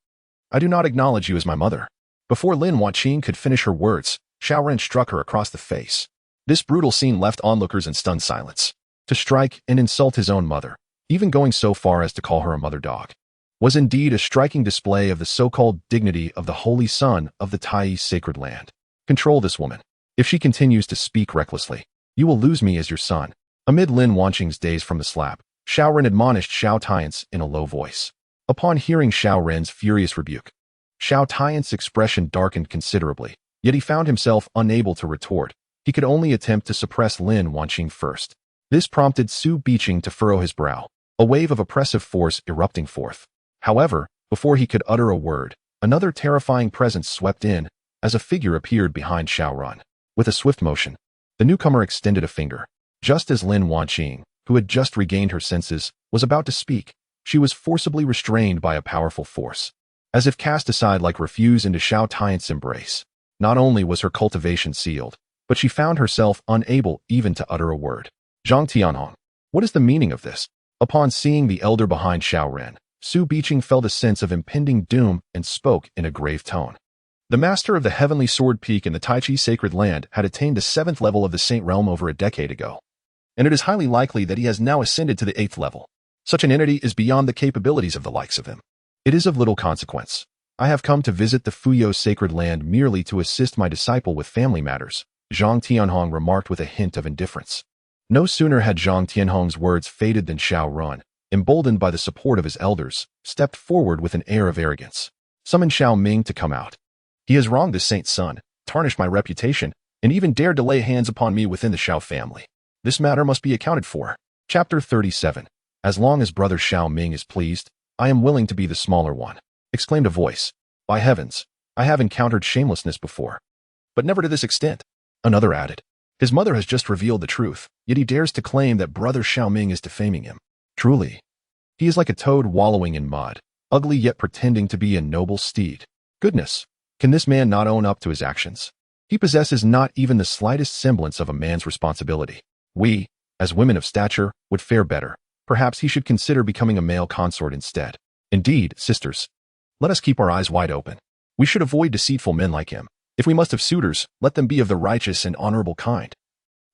I do not acknowledge you as my mother. Before Lin Wanqing could finish her words, Xiaoran struck her across the face. This brutal scene left onlookers in stunned silence. To strike and insult his own mother, even going so far as to call her a mother dog, was indeed a striking display of the so-called dignity of the holy son of the Tai sacred land. Control this woman. If she continues to speak recklessly, you will lose me as your son. Amid Lin Wanqing's daze from the slap, Xiaoran admonished Xiao Tian's in a low voice. Upon hearing Xiaoran's furious rebuke, Xiao Tian's expression darkened considerably, yet he found himself unable to retort. He could only attempt to suppress Lin Wanqing first. This prompted Su Biqing to furrow his brow, a wave of oppressive force erupting forth. However, before he could utter a word, another terrifying presence swept in, as a figure appeared behind Xiaoran. With a swift motion, the newcomer extended a finger. Just as Lin Wanqing, who had just regained her senses, was about to speak, she was forcibly restrained by a powerful force. As if cast aside like refuse into Xiao Tian's embrace. Not only was her cultivation sealed, but she found herself unable even to utter a word. Zhang Tianhong, what is the meaning of this? Upon seeing the elder behind Xiao Ren, Su Biqing felt a sense of impending doom and spoke in a grave tone. The master of the Heavenly Sword Peak in the Taichi Sacred Land had attained the 7th level of the Saint Realm over a decade ago, and it is highly likely that he has now ascended to the 8th level. Such an entity is beyond the capabilities of the likes of him. It is of little consequence. I have come to visit the Fuyo Sacred Land merely to assist my disciple with family matters, Zhang Tianhong remarked with a hint of indifference. No sooner had Zhang Tianhong's words faded than Xiao Ren, emboldened by the support of his elders, stepped forward with an air of arrogance. Summon Xiao Ming to come out. He has wronged the saint's son, tarnished my reputation, and even dared to lay hands upon me within the Xiao family. This matter must be accounted for. Chapter 37. As long as brother Xiao Ming is pleased, I am willing to be the smaller one, exclaimed a voice. By heavens, I have encountered shamelessness before, but never to this extent. Another added. His mother has just revealed the truth, yet he dares to claim that brother Xiao Ming is defaming him. Truly, he is like a toad wallowing in mud, ugly yet pretending to be a noble steed. Goodness, can this man not own up to his actions? He possesses not even the slightest semblance of a man's responsibility. We, as women of stature, would fare better. Perhaps he should consider becoming a male consort instead. Indeed, sisters, let us keep our eyes wide open. We should avoid deceitful men like him. If we must have suitors, let them be of the righteous and honorable kind.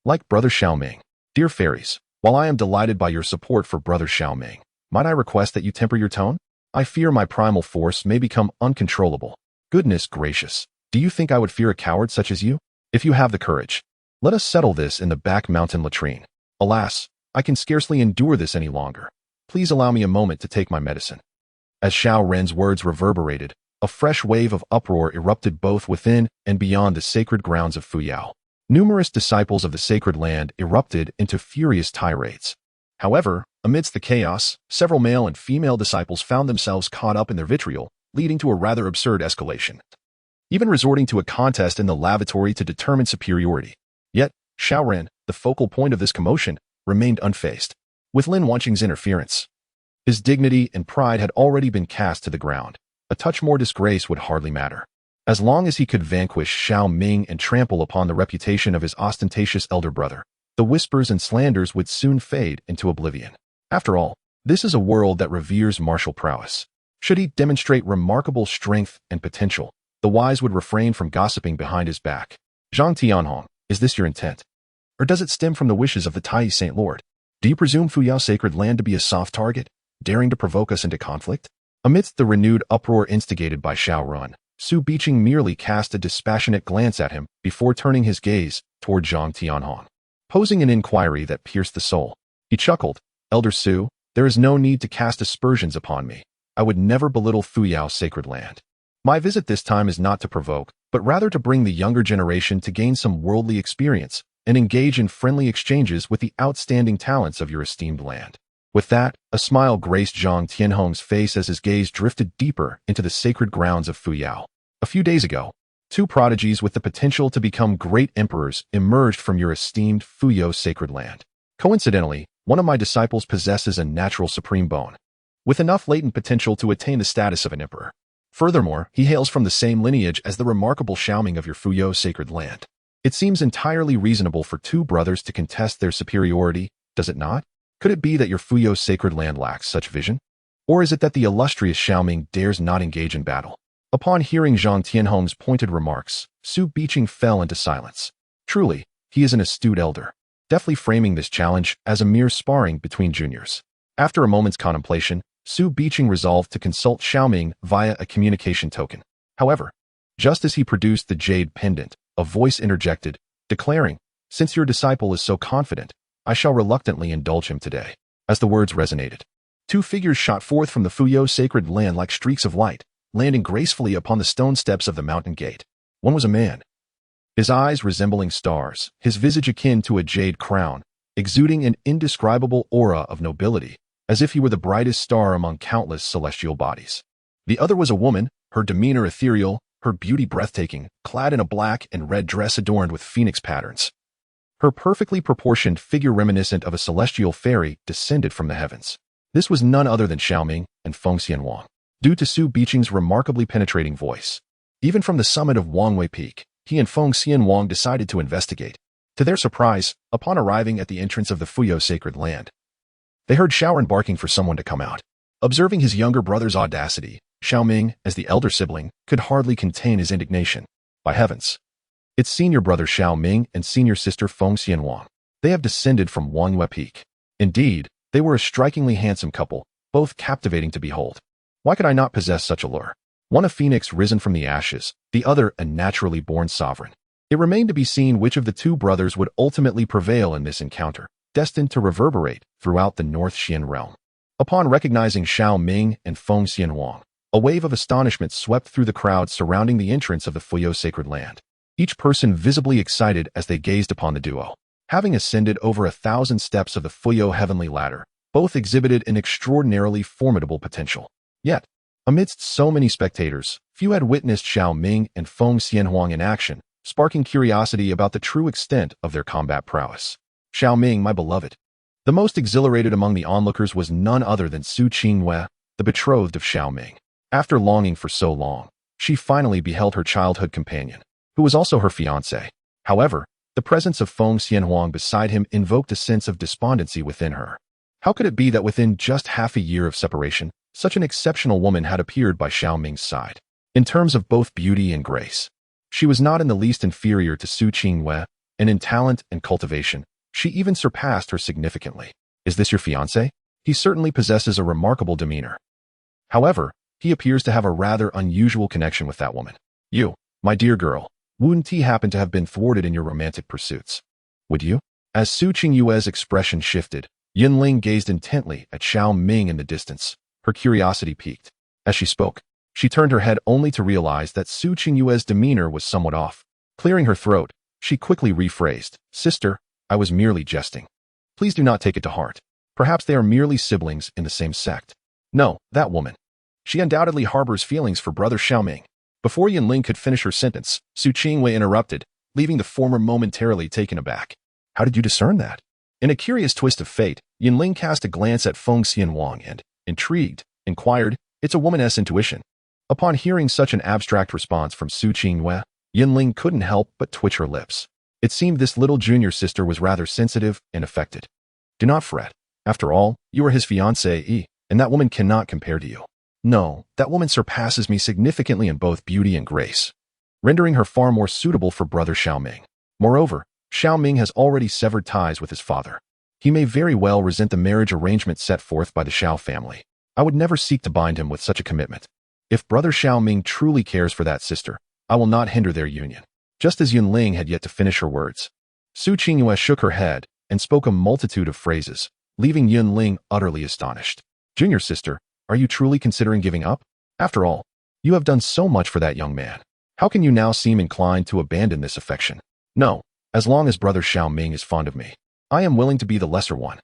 Like brother Xiao Ming. Dear fairies, while I am delighted by your support for brother Xiao Ming, might I request that you temper your tone? I fear my primal force may become uncontrollable. Goodness gracious, do you think I would fear a coward such as you? If you have the courage, let us settle this in the back mountain latrine. Alas, I can scarcely endure this any longer. Please allow me a moment to take my medicine. As Xiao Ren's words reverberated, a fresh wave of uproar erupted both within and beyond the sacred grounds of Fuyao. Numerous disciples of the sacred land erupted into furious tirades. However, amidst the chaos, several male and female disciples found themselves caught up in their vitriol, leading to a rather absurd escalation, even resorting to a contest in the lavatory to determine superiority. Yet, Xiao Ren, the focal point of this commotion, remained unfazed. With Lin Wanqing's interference, his dignity and pride had already been cast to the ground. A touch more disgrace would hardly matter. As long as he could vanquish Xiao Ming and trample upon the reputation of his ostentatious elder brother, the whispers and slanders would soon fade into oblivion. After all, this is a world that reveres martial prowess. Should he demonstrate remarkable strength and potential, the wise would refrain from gossiping behind his back. Zhang Tianhong, is this your intent? Or does it stem from the wishes of the Tai Saint Lord? Do you presume Fuyao Sacred Land to be a soft target, daring to provoke us into conflict? Amidst the renewed uproar instigated by Xiao Ren, Su Biqing merely cast a dispassionate glance at him before turning his gaze toward Zhang Tianhong, posing an inquiry that pierced the soul. He chuckled, Elder Su, there is no need to cast aspersions upon me. I would never belittle Fuyao Sacred Land. My visit this time is not to provoke, but rather to bring the younger generation to gain some worldly experience and engage in friendly exchanges with the outstanding talents of your esteemed land. With that, a smile graced Zhang Tianhong's face as his gaze drifted deeper into the sacred grounds of Fuyao. A few days ago, two prodigies with the potential to become great emperors emerged from your esteemed Fuyo Sacred Land. Coincidentally, one of my disciples possesses a natural supreme bone, with enough latent potential to attain the status of an emperor. Furthermore, he hails from the same lineage as the remarkable Xiao Ming of your Fuyo Sacred Land. It seems entirely reasonable for two brothers to contest their superiority, does it not? Could it be that your Fuyo Sacred Land lacks such vision? Or is it that the illustrious Xiao Ming dares not engage in battle? Upon hearing Zhang Tianhong's pointed remarks, Su Biqing fell into silence. Truly, he is an astute elder, deftly framing this challenge as a mere sparring between juniors. After a moment's contemplation, Su Biqing resolved to consult Xiao Ming via a communication token. However, just as he produced the jade pendant, a voice interjected, declaring, Since your disciple is so confident, I shall reluctantly indulge him today. As the words resonated, two figures shot forth from the Fuyo Sacred Land like streaks of light, landing gracefully upon the stone steps of the mountain gate. One was a man, his eyes resembling stars, his visage akin to a jade crown, exuding an indescribable aura of nobility, as if he were the brightest star among countless celestial bodies. The other was a woman, her demeanor ethereal, her beauty breathtaking, clad in a black and red dress adorned with phoenix patterns. Her perfectly proportioned figure reminiscent of a celestial fairy descended from the heavens. This was none other than Xiao Ming and Feng Xianwang. Due to Su Biqing's remarkably penetrating voice, even from the summit of Wangwei Peak, he and Feng Xianwang decided to investigate. To their surprise, upon arriving at the entrance of the Fuyo Sacred Land, They heard Xiao barking for someone to come out. Observing his younger brother's audacity, Xiao Ming, as the elder sibling, could hardly contain his indignation. By heavens! It's senior brother Xiao Ming and senior sister Feng Xianhuang. They have descended from Wangyue Peak. Indeed, they were a strikingly handsome couple, both captivating to behold. Why could I not possess such allure? One a phoenix risen from the ashes, the other a naturally born sovereign. It remained to be seen which of the two brothers would ultimately prevail in this encounter, destined to reverberate throughout the North Xian realm. Upon recognizing Xiao Ming and Feng Xianhuang, a wave of astonishment swept through the crowd surrounding the entrance of the Fuyo sacred land. Each person visibly excited as they gazed upon the duo. Having ascended over 1,000 steps of the Fuyo heavenly ladder, both exhibited an extraordinarily formidable potential. Yet, amidst so many spectators, few had witnessed Xiao Ming and Feng Xianhuang in action, sparking curiosity about the true extent of their combat prowess. Xiao Ming, my beloved. The most exhilarated among the onlookers was none other than Su Qingwei, the betrothed of Xiao Ming. After longing for so long, she finally beheld her childhood companion, who was also her fiancé. However, the presence of Feng Xianhuang beside him invoked a sense of despondency within her. How could it be that within just half a year of separation, such an exceptional woman had appeared by Xiao Ming's side? In terms of both beauty and grace, she was not in the least inferior to Su Qingwei, and in talent and cultivation, she even surpassed her significantly. Is this your fiancé? He certainly possesses a remarkable demeanor. However, he appears to have a rather unusual connection with that woman. You, my dear girl, wouldn't he happen to have been thwarted in your romantic pursuits? Would you? As Su Qingyue's expression shifted, Yinling gazed intently at Xiao Ming in the distance. Her curiosity piqued. As she spoke, she turned her head only to realize that Su Qingyue's demeanor was somewhat off. Clearing her throat, she quickly rephrased, Sister, I was merely jesting. Please do not take it to heart. Perhaps they are merely siblings in the same sect. No, that woman. She undoubtedly harbors feelings for brother Xiao Ming. Before Yinling could finish her sentence, Su Qingwei interrupted, leaving the former momentarily taken aback. How did you discern that? In a curious twist of fate, Yinling cast a glance at Feng Xianhuang and, intrigued, inquired, It's a woman's intuition. Upon hearing such an abstract response from Su Qingwei, Yinling couldn't help but twitch her lips. It seemed this little junior sister was rather sensitive and affected. Do not fret. After all, you are his fiancée, and that woman cannot compare to you. No, that woman surpasses me significantly in both beauty and grace, rendering her far more suitable for brother Xiao Ming. Moreover, Xiao Ming has already severed ties with his father. He may very well resent the marriage arrangement set forth by the Xiao family. I would never seek to bind him with such a commitment. If brother Xiao Ming truly cares for that sister, I will not hinder their union. Just as Yinling had yet to finish her words, Su Qingyue shook her head and spoke a multitude of phrases, leaving Yinling utterly astonished. Junior sister, are you truly considering giving up? After all, you have done so much for that young man. How can you now seem inclined to abandon this affection? No, as long as brother Xiao Ming is fond of me, I am willing to be the lesser one.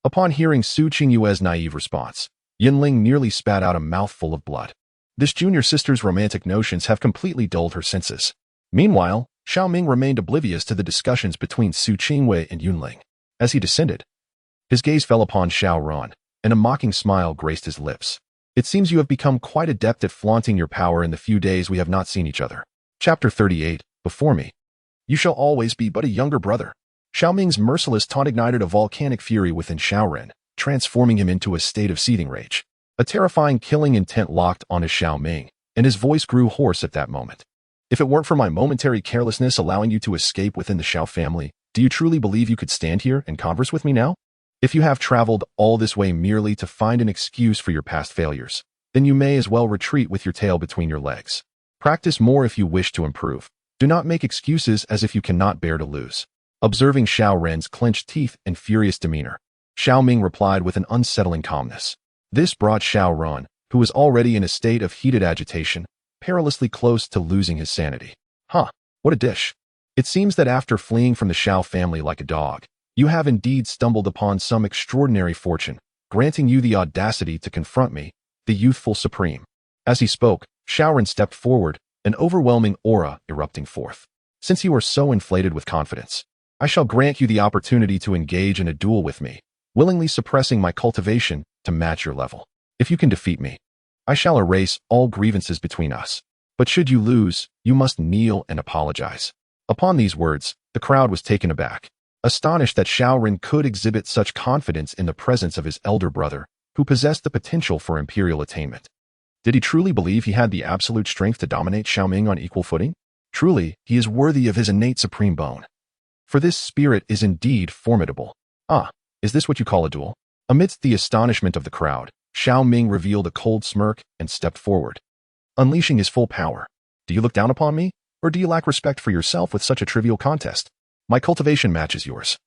Upon hearing Su Qingyue's naive response, Yinling nearly spat out a mouthful of blood. This junior sister's romantic notions have completely dulled her senses. Meanwhile, Xiao Ming remained oblivious to the discussions between Su Qingwei and Yinling. As he descended, his gaze fell upon Xiao Ran, and a mocking smile graced his lips. It seems you have become quite adept at flaunting your power in the few days we have not seen each other. Chapter 38, Before me. You shall always be but a younger brother. Xiao Ming's merciless taunt ignited a volcanic fury within Xiao Ren, transforming him into a state of seething rage. A terrifying killing intent locked on his Xiao Ming, and his voice grew hoarse at that moment. If it weren't for my momentary carelessness allowing you to escape within the Xiao family, do you truly believe you could stand here and converse with me now? If you have traveled all this way merely to find an excuse for your past failures, then you may as well retreat with your tail between your legs. Practice more if you wish to improve. Do not make excuses as if you cannot bear to lose. Observing Xiao Ren's clenched teeth and furious demeanor, Xiao Ming replied with an unsettling calmness. This brought Xiao Ran, who was already in a state of heated agitation, perilously close to losing his sanity. What a dish. It seems that after fleeing from the Xiao family like a dog, you have indeed stumbled upon some extraordinary fortune, granting you the audacity to confront me, the youthful supreme. As he spoke, Xiaoran stepped forward, an overwhelming aura erupting forth. Since you are so inflated with confidence, I shall grant you the opportunity to engage in a duel with me, willingly suppressing my cultivation to match your level. If you can defeat me, I shall erase all grievances between us. But should you lose, you must kneel and apologize. Upon these words, the crowd was taken aback. astonished that Xiao Ren could exhibit such confidence in the presence of his elder brother, who possessed the potential for imperial attainment. Did he truly believe he had the absolute strength to dominate Xiao Ming on equal footing? Truly, he is worthy of his innate supreme bone. For this spirit is indeed formidable. Ah, is this what you call a duel? Amidst the astonishment of the crowd, Xiao Ming revealed a cold smirk and stepped forward, unleashing his full power. Do you look down upon me, or do you lack respect for yourself with such a trivial contest? My cultivation matches yours,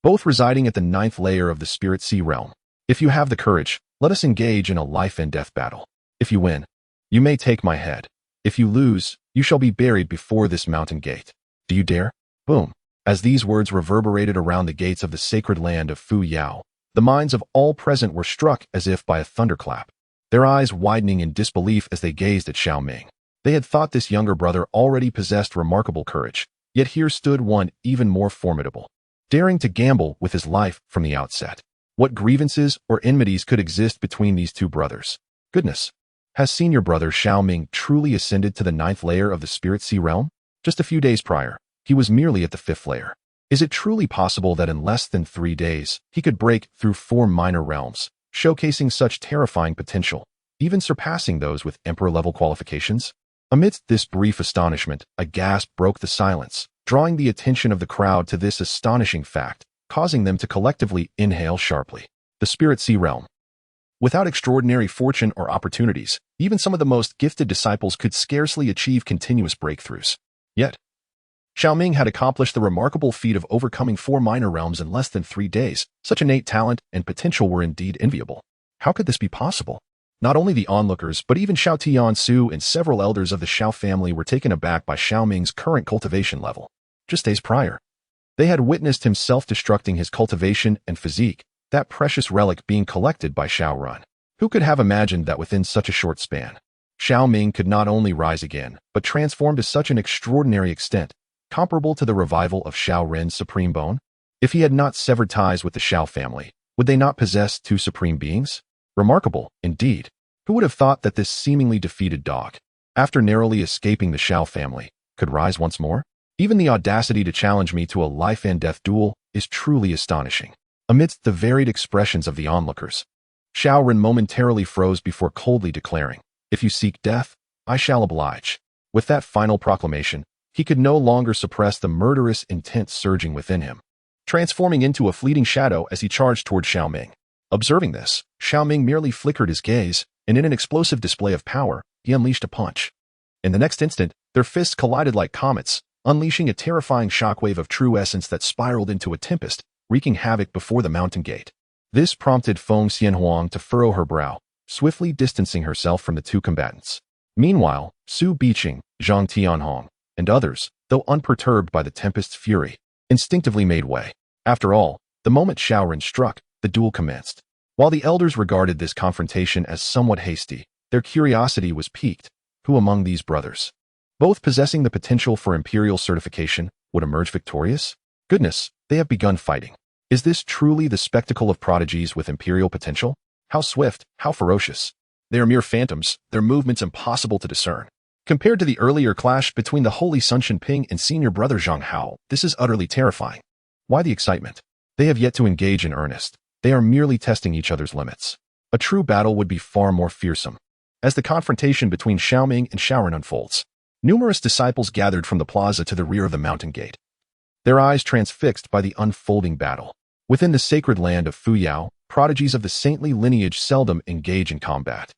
both residing at the 9th layer of the Spirit Sea realm. If you have the courage, let us engage in a life and death battle. If you win, you may take my head. If you lose, you shall be buried before this mountain gate. Do you dare? Boom. As these words reverberated around the gates of the sacred land of Fu Yao, the minds of all present were struck as if by a thunderclap, their eyes widening in disbelief as they gazed at Xiao Ming. They had thought this younger brother already possessed remarkable courage, yet here stood one even more formidable, daring to gamble with his life from the outset. What grievances or enmities could exist between these two brothers? Goodness! Has senior brother Xiao Ming truly ascended to the 9th layer of the Spirit Sea realm? Just a few days prior, he was merely at the 5th layer. Is it truly possible that in less than 3 days, he could break through 4 minor realms, showcasing such terrifying potential, even surpassing those with emperor-level qualifications? Amidst this brief astonishment, a gasp broke the silence, drawing the attention of the crowd to this astonishing fact, causing them to collectively inhale sharply. The Spirit Sea realm. Without extraordinary fortune or opportunities, even some of the most gifted disciples could scarcely achieve continuous breakthroughs. Yet, Xiao Ming had accomplished the remarkable feat of overcoming 4 minor realms in less than 3 days. Such innate talent and potential were indeed enviable. How could this be possible? Not only the onlookers, but even Xiao Tiansu and several elders of the Xiao family were taken aback by Xiao Ming's current cultivation level. Just days prior, they had witnessed him self-destructing his cultivation and physique, that precious relic being collected by Xiao Ren. Who could have imagined that within such a short span, Xiao Ming could not only rise again, but transform to such an extraordinary extent, comparable to the revival of Xiao Ren's supreme bone? If he had not severed ties with the Xiao family, would they not possess 2 supreme beings? Remarkable, indeed. Who would have thought that this seemingly defeated dog, after narrowly escaping the Xiao family, could rise once more? Even the audacity to challenge me to a life and death duel is truly astonishing. Amidst the varied expressions of the onlookers, Xiao Ren momentarily froze before coldly declaring, "If you seek death, I shall oblige." With that final proclamation, he could no longer suppress the murderous intent surging within him, transforming into a fleeting shadow as he charged toward Xiao Ming. Observing this, Xiao Ming merely flickered his gaze, and in an explosive display of power, he unleashed a punch. In the next instant, their fists collided like comets, unleashing a terrifying shockwave of true essence that spiraled into a tempest, wreaking havoc before the mountain gate. This prompted Feng Xianhuang to furrow her brow, swiftly distancing herself from the two combatants. Meanwhile, Su Biqing, Zhang Tianhong, and others, though unperturbed by the tempest's fury, instinctively made way. After all, the moment Xiao Ren struck, the duel commenced. While the elders regarded this confrontation as somewhat hasty, their curiosity was piqued. Who among these brothers, both possessing the potential for imperial certification, would emerge victorious? Goodness, they have begun fighting. Is this truly the spectacle of prodigies with imperial potential? How swift, how ferocious. They are mere phantoms, their movements impossible to discern. Compared to the earlier clash between the holy Sun Shenping and senior brother Zhang Hao, this is utterly terrifying. Why the excitement? They have yet to engage in earnest. They are merely testing each other's limits. A true battle would be far more fearsome. As the confrontation between Xiao Ming and Xiao Ren unfolds, numerous disciples gathered from the plaza to the rear of the mountain gate, their eyes transfixed by the unfolding battle. Within the sacred land of Fu Yao, prodigies of the saintly lineage seldom engage in combat,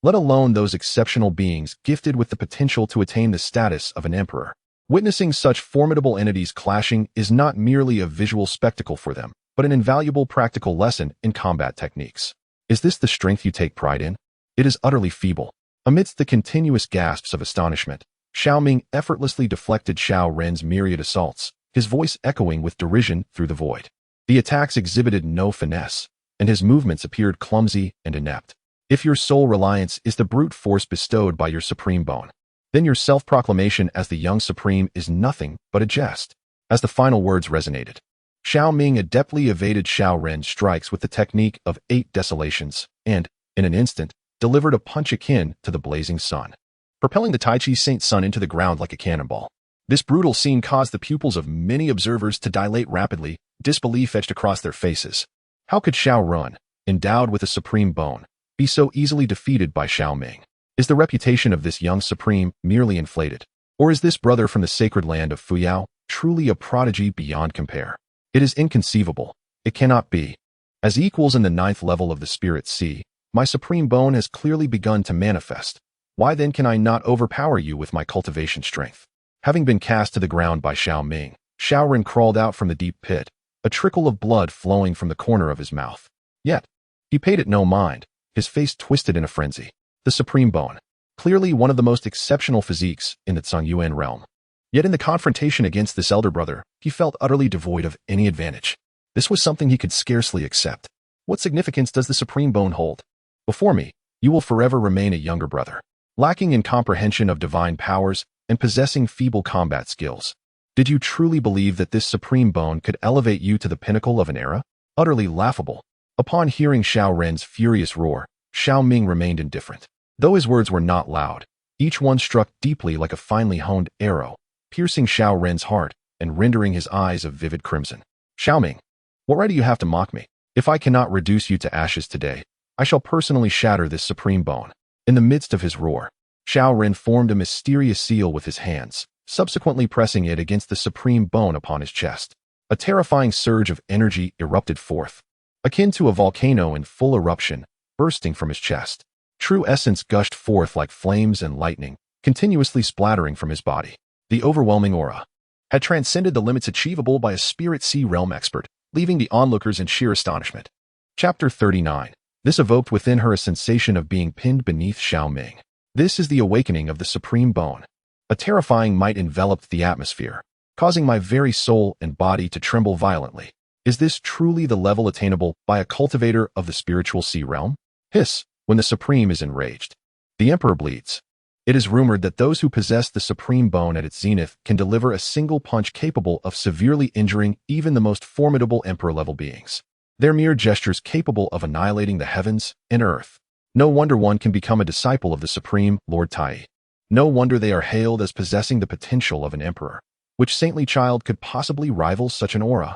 let alone those exceptional beings gifted with the potential to attain the status of an emperor. Witnessing such formidable entities clashing is not merely a visual spectacle for them, but an invaluable practical lesson in combat techniques. Is this the strength you take pride in? It is utterly feeble. Amidst the continuous gasps of astonishment, Xiao Ming effortlessly deflected Xiao Ren's myriad assaults, his voice echoing with derision through the void. The attacks exhibited no finesse, and his movements appeared clumsy and inept. If your sole reliance is the brute force bestowed by your supreme bone, then your self-proclamation as the young supreme is nothing but a jest. As the final words resonated, Xiao Ming adeptly evaded Xiao Ren's strikes with the technique of 8 desolations, and, in an instant, delivered a punch akin to the blazing sun, propelling the Tai Chi Saint Sun into the ground like a cannonball. This brutal scene caused the pupils of many observers to dilate rapidly, Disbelief etched across their faces. How could Xiao Run, endowed with a supreme bone, be so easily defeated by Xiao Ming? Is the reputation of this young supreme merely inflated? Or is this brother from the sacred land of Fuyao truly a prodigy beyond compare? It is inconceivable. It cannot be. As equals in the 9th level of the Spirit Sea, my supreme bone has clearly begun to manifest. Why then can I not overpower you with my cultivation strength? Having been cast to the ground by Xiao Ming, Xiao Ren crawled out from the deep pit, a trickle of blood flowing from the corner of his mouth. Yet, he paid it no mind, his face twisted in a frenzy. The supreme bone, clearly one of the most exceptional physiques in the Zhongyuan realm. Yet in the confrontation against this elder brother, he felt utterly devoid of any advantage. This was something he could scarcely accept. What significance does the supreme bone hold? Before me, you will forever remain a younger brother, lacking in comprehension of divine powers and possessing feeble combat skills. Did you truly believe that this supreme bone could elevate you to the pinnacle of an era? Utterly laughable. Upon hearing Xiao Ren's furious roar, Xiao Ming remained indifferent. Though his words were not loud, each one struck deeply like a finely honed arrow, piercing Xiao Ren's heart and rendering his eyes of vivid crimson. Xiao Ming, what right do you have to mock me? If I cannot reduce you to ashes today, I shall personally shatter this supreme bone. In the midst of his roar, Xiao Ren formed a mysterious seal with his hands, subsequently pressing it against the supreme bone upon his chest. A terrifying surge of energy erupted forth, akin to a volcano in full eruption, bursting from his chest. True essence gushed forth like flames and lightning, continuously splattering from his body. The overwhelming aura had transcended the limits achievable by a Spirit Sea realm expert, leaving the onlookers in sheer astonishment. Chapter 39. This evoked within her a sensation of being pinned beneath Xiao Ming. This is the awakening of the supreme bone. A terrifying might enveloped the atmosphere, causing my very soul and body to tremble violently. Is this truly the level attainable by a cultivator of the spiritual sea realm? Hiss, when the supreme is enraged. The emperor bleeds. It is rumored that those who possess the supreme bone at its zenith can deliver a single punch capable of severely injuring even the most formidable emperor-level beings. Their mere gestures capable of annihilating the heavens and earth. No wonder one can become a disciple of the supreme Lord Tai. No wonder they are hailed as possessing the potential of an emperor. Which saintly child could possibly rival such an aura?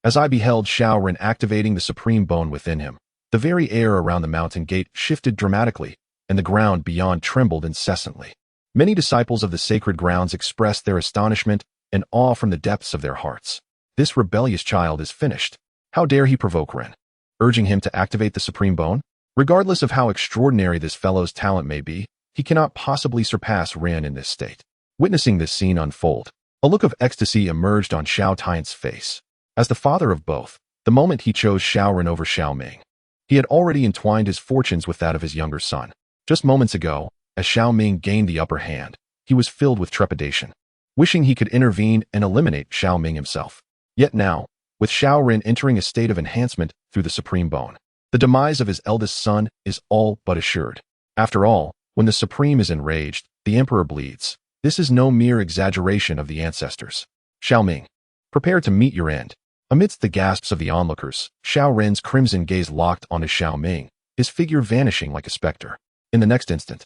As I beheld Xiao Ren activating the supreme bone within him, the very air around the mountain gate shifted dramatically, and the ground beyond trembled incessantly. Many disciples of the sacred grounds expressed their astonishment and awe from the depths of their hearts. This rebellious child is finished. How dare he provoke Ren, urging him to activate the supreme bone? Regardless of how extraordinary this fellow's talent may be, he cannot possibly surpass Ren in this state. Witnessing this scene unfold, a look of ecstasy emerged on Xiao Tian's face. As the father of both, the moment he chose Xiao Ren over Xiao Ming, he had already entwined his fortunes with that of his younger son. Just moments ago, as Xiao Ming gained the upper hand, he was filled with trepidation, wishing he could intervene and eliminate Xiao Ming himself. Yet now, with Xiao Ren entering a state of enhancement through the supreme bone, the demise of his eldest son is all but assured. After all, when the supreme is enraged, the emperor bleeds. This is no mere exaggeration of the ancestors. Xiao Ming, prepare to meet your end. Amidst the gasps of the onlookers, Xiao Ren's crimson gaze locked onto Xiao Ming, his figure vanishing like a specter. In the next instant,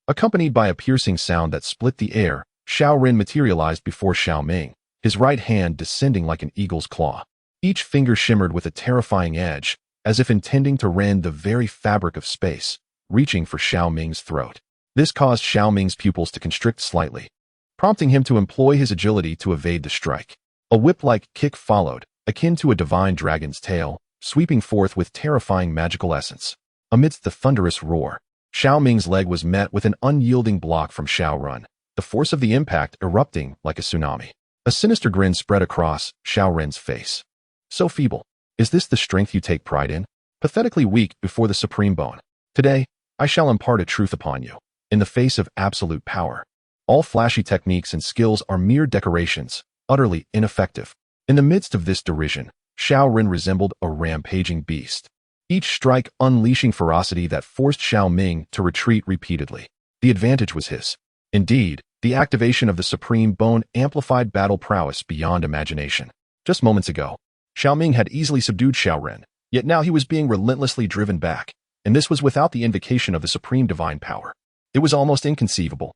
accompanied by a piercing sound that split the air, Xiao Ren materialized before Xiao Ming, his right hand descending like an eagle's claw. Each finger shimmered with a terrifying edge, as if intending to rend the very fabric of space, reaching for Xiao Ming's throat. This caused Xiao Ming's pupils to constrict slightly, prompting him to employ his agility to evade the strike. A whip-like kick followed, akin to a divine dragon's tail, sweeping forth with terrifying magical essence. Amidst the thunderous roar, Xiao Ming's leg was met with an unyielding block from Xiao Ren, the force of the impact erupting like a tsunami. A sinister grin spread across Xiao Ren's face. So feeble. Is this the strength you take pride in? Pathetically weak before the supreme bone. Today, I shall impart a truth upon you. In the face of absolute power, all flashy techniques and skills are mere decorations, utterly ineffective. In the midst of this derision, Xiao Ren resembled a rampaging beast, each strike unleashing ferocity that forced Xiao Ming to retreat repeatedly. The advantage was his. Indeed, the activation of the supreme bone amplified battle prowess beyond imagination. Just moments ago, Xiao Ming had easily subdued Xiao Ren, yet now he was being relentlessly driven back, and this was without the invocation of the supreme divine power. It was almost inconceivable.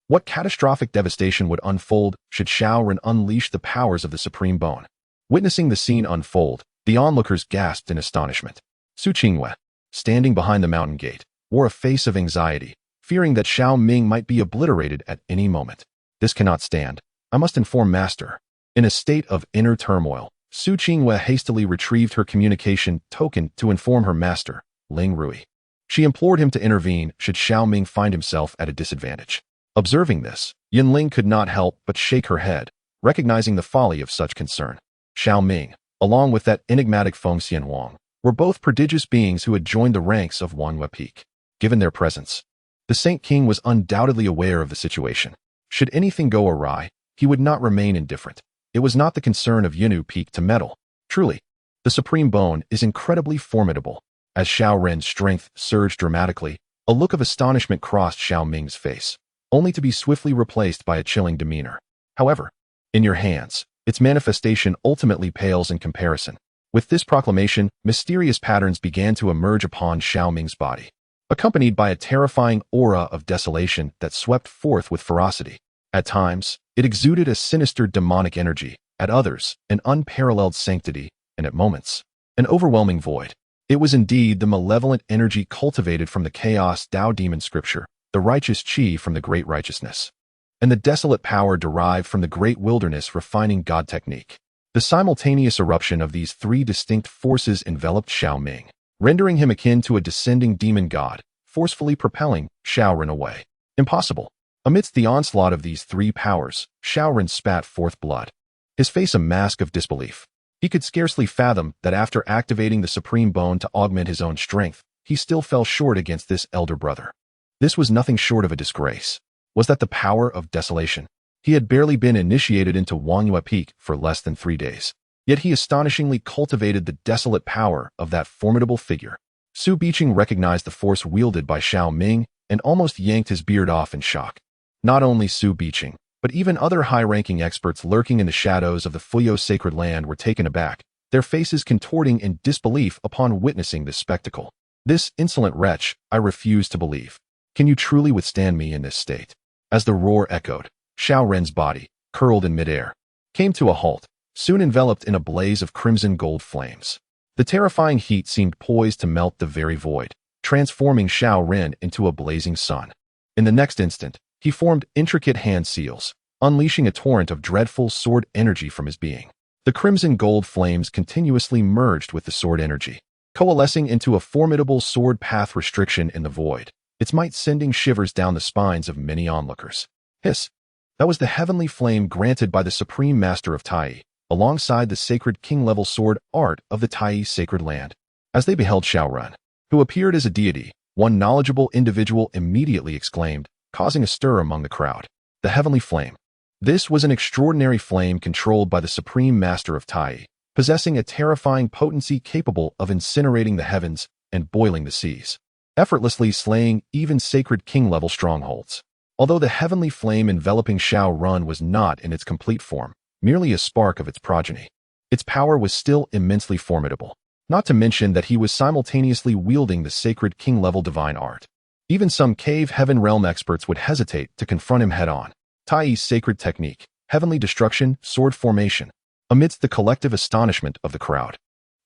What catastrophic devastation would unfold should Xiao Ren unleash the powers of the supreme bone? Witnessing the scene unfold, the onlookers gasped in astonishment. Su Qingwei, standing behind the mountain gate, wore a face of anxiety, fearing that Xiao Ming might be obliterated at any moment. This cannot stand. I must inform Master. In a state of inner turmoil, Su Qingwei hastily retrieved her communication token to inform her master, Ling Rui. She implored him to intervene should Xiao Ming find himself at a disadvantage. Observing this, Yinling could not help but shake her head, recognizing the folly of such concern. Xiao Ming, along with that enigmatic Feng Xianhuang, were both prodigious beings who had joined the ranks of Wangyue Peak. Given their presence, the Saint King was undoubtedly aware of the situation. Should anything go awry, he would not remain indifferent. It was not the concern of Yinu Peak to meddle. Truly, the Supreme Bone is incredibly formidable. As Xiao Ren's strength surged dramatically, a look of astonishment crossed Xiao Ming's face, only to be swiftly replaced by a chilling demeanor. However, in your hands, its manifestation ultimately pales in comparison. With this proclamation, mysterious patterns began to emerge upon Xiao Ming's body, accompanied by a terrifying aura of desolation that swept forth with ferocity. At times, it exuded a sinister demonic energy, at others, an unparalleled sanctity, and at moments, an overwhelming void. It was indeed the malevolent energy cultivated from the chaos Tao demon scripture, the righteous chi from the great righteousness, and the desolate power derived from the great wilderness refining God technique. The simultaneous eruption of these three distinct forces enveloped Xiao Ming, rendering him akin to a descending demon god, forcefully propelling Xiao Ren away. Impossible. Amidst the onslaught of these three powers, Xiao Ren spat forth blood, his face a mask of disbelief. He could scarcely fathom that after activating the Supreme Bone to augment his own strength, he still fell short against this elder brother. This was nothing short of a disgrace. Was that the power of desolation? He had barely been initiated into Wangyue Peak for less than 3 days. Yet he astonishingly cultivated the desolate power of that formidable figure. Su Biqing recognized the force wielded by Xiao Ming and almost yanked his beard off in shock. Not only Su Biqing, but even other high-ranking experts lurking in the shadows of the Fuyo sacred land were taken aback, their faces contorting in disbelief upon witnessing this spectacle. This insolent wretch, I refuse to believe. Can you truly withstand me in this state? As the roar echoed, Xiao Ren's body, curled in midair, came to a halt, soon enveloped in a blaze of crimson gold flames. The terrifying heat seemed poised to melt the very void, transforming Xiao Ren into a blazing sun. In the next instant, he formed intricate hand seals, unleashing a torrent of dreadful sword energy from his being. The crimson gold flames continuously merged with the sword energy, coalescing into a formidable sword path restriction in the void, its might sending shivers down the spines of many onlookers. Hiss! That was the heavenly flame granted by the Supreme Master of Tai, alongside the sacred king-level sword art of the Tai sacred land. As they beheld Xiao Ren, who appeared as a deity, one knowledgeable individual immediately exclaimed, causing a stir among the crowd. The heavenly flame. This was an extraordinary flame controlled by the Supreme Master of Tai, possessing a terrifying potency capable of incinerating the heavens and boiling the seas, effortlessly slaying even sacred king-level strongholds. Although the heavenly flame enveloping Xiao Ren was not in its complete form, merely a spark of its progeny, its power was still immensely formidable, not to mention that he was simultaneously wielding the sacred king-level divine art. Even some cave heaven realm experts would hesitate to confront him head-on. Tai's sacred technique, heavenly destruction, sword formation. Amidst the collective astonishment of the crowd,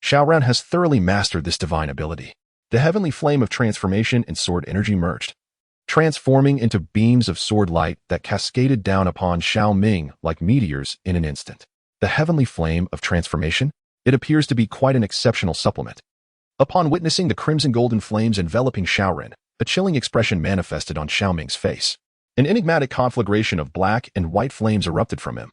Xiao Ren has thoroughly mastered this divine ability. The heavenly flame of transformation and sword energy merged, transforming into beams of sword light that cascaded down upon Xiao Ming like meteors in an instant. The heavenly flame of transformation? It appears to be quite an exceptional supplement. Upon witnessing the crimson golden flames enveloping Xiao Ren, a chilling expression manifested on Xiao Ming's face. An enigmatic conflagration of black and white flames erupted from him,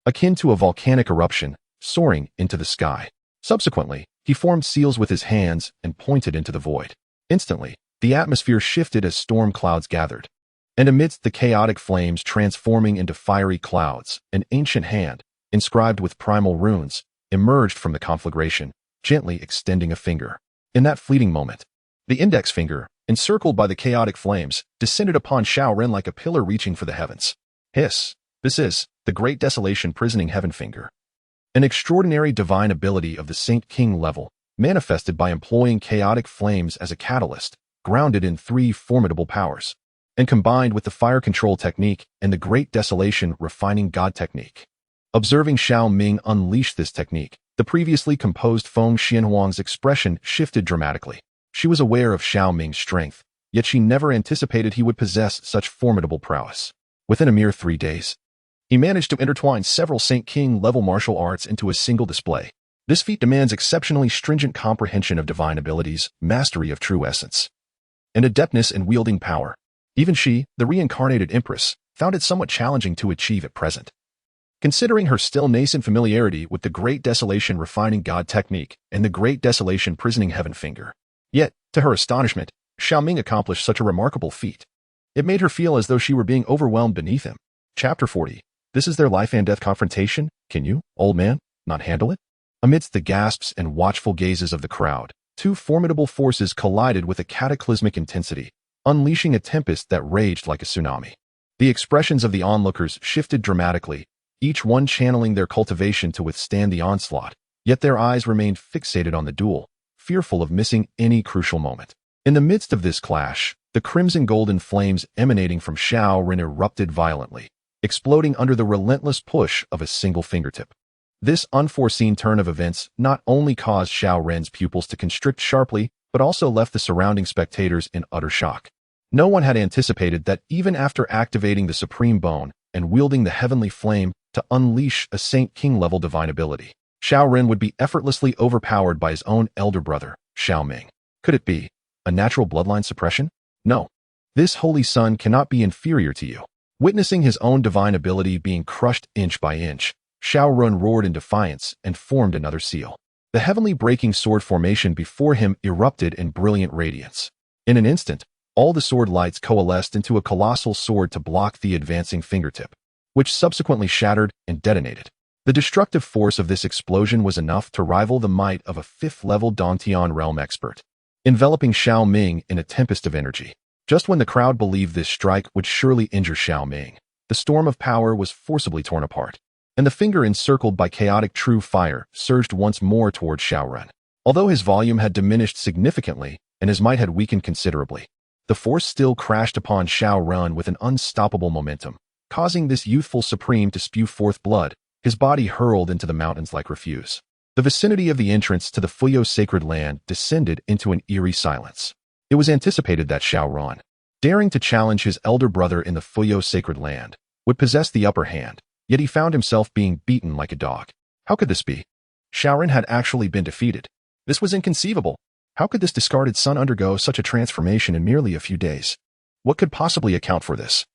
akin to a volcanic eruption, soaring into the sky. Subsequently, he formed seals with his hands and pointed into the void. Instantly, the atmosphere shifted as storm clouds gathered, and amidst the chaotic flames transforming into fiery clouds, an ancient hand, inscribed with primal runes, emerged from the conflagration, gently extending a finger. In that fleeting moment, the index finger, encircled by the chaotic flames, descended upon Xiao Ren like a pillar reaching for the heavens. Hiss! This is the Great Desolation Prisoning Heaven Finger. An extraordinary divine ability of the Saint King level, manifested by employing chaotic flames as a catalyst, grounded in 3 formidable powers, and combined with the fire control technique and the Great Desolation Refining God technique. Observing Xiao Ming unleash this technique, the previously composed Feng Xianhuang's expression shifted dramatically. She was aware of Xiao Ming's strength, yet she never anticipated he would possess such formidable prowess. Within a mere 3 days, he managed to intertwine several Saint King-level martial arts into a single display. This feat demands exceptionally stringent comprehension of divine abilities, mastery of true essence, and adeptness in wielding power. Even she, the reincarnated empress, found it somewhat challenging to achieve at present. Considering her still nascent familiarity with the Great Desolation refining God technique and the Great Desolation prisoning heaven finger. Yet, to her astonishment, Xiao Ming accomplished such a remarkable feat. It made her feel as though she were being overwhelmed beneath him. Chapter 40. This is their life and death confrontation? Can you, old man, not handle it? Amidst the gasps and watchful gazes of the crowd, two formidable forces collided with a cataclysmic intensity, unleashing a tempest that raged like a tsunami. The expressions of the onlookers shifted dramatically, each one channeling their cultivation to withstand the onslaught, yet their eyes remained fixated on the duel, fearful of missing any crucial moment. In the midst of this clash, the crimson-golden flames emanating from Xiao Ren erupted violently, exploding under the relentless push of a single fingertip. This unforeseen turn of events not only caused Xiao Ren's pupils to constrict sharply, but also left the surrounding spectators in utter shock. No one had anticipated that even after activating the Supreme Bone and wielding the Heavenly Flame to unleash a Saint King-level divine ability, Xiao Ren would be effortlessly overpowered by his own elder brother, Xiao Ming. Could it be a natural bloodline suppression? No. This holy son cannot be inferior to you. Witnessing his own divine ability being crushed inch by inch, Xiao Ren roared in defiance and formed another seal. The heavenly breaking sword formation before him erupted in brilliant radiance. In an instant, all the sword lights coalesced into a colossal sword to block the advancing fingertip, which subsequently shattered and detonated. The destructive force of this explosion was enough to rival the might of a 5th-level Dantian realm expert, enveloping Xiao Ming in a tempest of energy. Just when the crowd believed this strike would surely injure Xiao Ming, the storm of power was forcibly torn apart, and the finger encircled by chaotic true fire surged once more toward Xiao Ren. Although his volume had diminished significantly and his might had weakened considerably, the force still crashed upon Xiao Ren with an unstoppable momentum, causing this youthful supreme to spew forth blood, his body hurled into the mountains like refuse. The vicinity of the entrance to the Fuyo sacred land descended into an eerie silence. It was anticipated that Xiao Ren, daring to challenge his elder brother in the Fuyo sacred land, would possess the upper hand, yet he found himself being beaten like a dog. How could this be? Xiao Ren had actually been defeated. This was inconceivable. How could this discarded son undergo such a transformation in merely a few days? What could possibly account for this?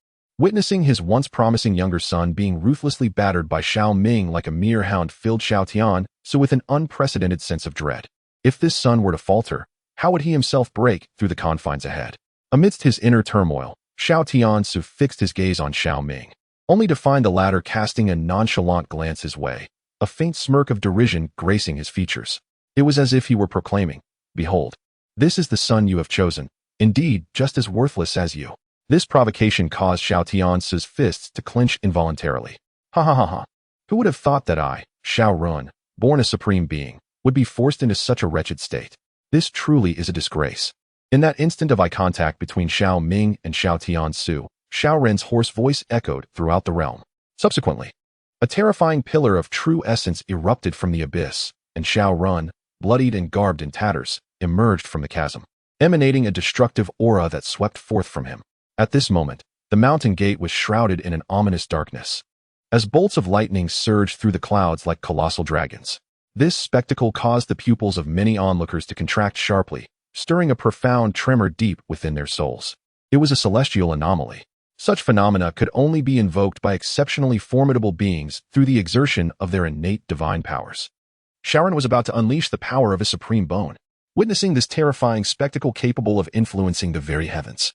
Witnessing his once promising younger son being ruthlessly battered by Xiao Ming like a mere hound filled Xiao Tian so with an unprecedented sense of dread. If this son were to falter, how would he himself break through the confines ahead? Amidst his inner turmoil, Xiao Tiansu fixed his gaze on Xiao Ming, only to find the latter casting a nonchalant glance his way, a faint smirk of derision gracing his features. It was as if he were proclaiming, "Behold, this is the son you have chosen, indeed just as worthless as you." This provocation caused Xiao Tiansu's fists to clench involuntarily. Ha ha ha ha. Who would have thought that I, Xiao Ren, born a supreme being, would be forced into such a wretched state? This truly is a disgrace. In that instant of eye contact between Xiao Ming and Xiao Tiansu, Xiao Ren's hoarse voice echoed throughout the realm. Subsequently, a terrifying pillar of true essence erupted from the abyss, and Xiao Ren, bloodied and garbed in tatters, emerged from the chasm, emanating a destructive aura that swept forth from him. At this moment, the mountain gate was shrouded in an ominous darkness, as bolts of lightning surged through the clouds like colossal dragons. This spectacle caused the pupils of many onlookers to contract sharply, stirring a profound tremor deep within their souls. It was a celestial anomaly. Such phenomena could only be invoked by exceptionally formidable beings through the exertion of their innate divine powers. Xiao Ren was about to unleash the power of his supreme bone, witnessing this terrifying spectacle capable of influencing the very heavens.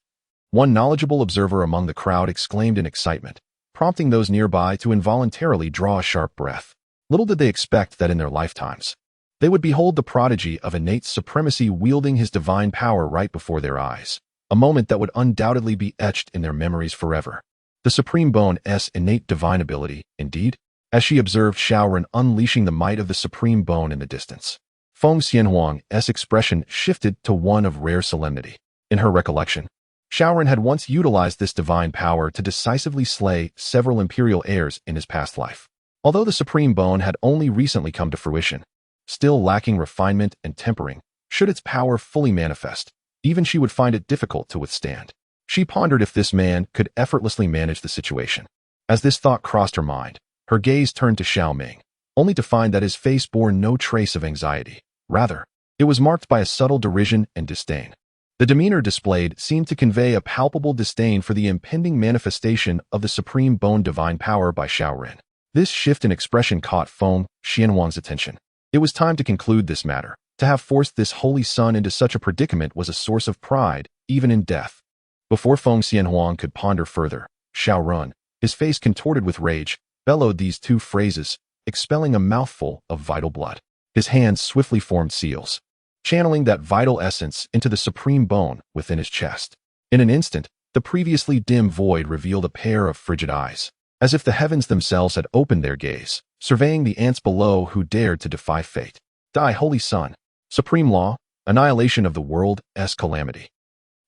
One knowledgeable observer among the crowd exclaimed in excitement, prompting those nearby to involuntarily draw a sharp breath. Little did they expect that in their lifetimes, they would behold the prodigy of innate supremacy wielding his divine power right before their eyes, a moment that would undoubtedly be etched in their memories forever. The Supreme Bone's innate divine ability, indeed, as she observed Xiao Ren unleashing the might of the Supreme Bone in the distance. Feng Xianhuang's expression shifted to one of rare solemnity. In her recollection, Xiao Ren had once utilized this divine power to decisively slay several imperial heirs in his past life. Although the supreme bone had only recently come to fruition, still lacking refinement and tempering, should its power fully manifest, even she would find it difficult to withstand. She pondered if this man could effortlessly manage the situation. As this thought crossed her mind, her gaze turned to Xiao Ming, only to find that his face bore no trace of anxiety. Rather, it was marked by a subtle derision and disdain. The demeanor displayed seemed to convey a palpable disdain for the impending manifestation of the supreme bone divine power by Xiao Ren. This shift in expression caught Feng Xianhuang's attention. It was time to conclude this matter. To have forced this holy son into such a predicament was a source of pride, even in death. Before Feng Xianhuang could ponder further, Xiao Ren, his face contorted with rage, bellowed these two phrases, expelling a mouthful of vital blood. His hands swiftly formed seals, channeling that vital essence into the supreme bone within his chest. In an instant, the previously dim void revealed a pair of frigid eyes, as if the heavens themselves had opened their gaze, surveying the ants below who dared to defy fate. Die, holy sun! Supreme law, annihilation of the world's calamity.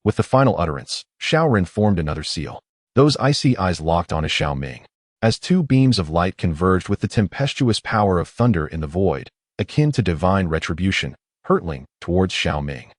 With the final utterance, Xiao Ren formed another seal. Those icy eyes locked on Xiao Ming, as two beams of light converged with the tempestuous power of thunder in the void, akin to divine retribution, hurtling towards Xiao Ming.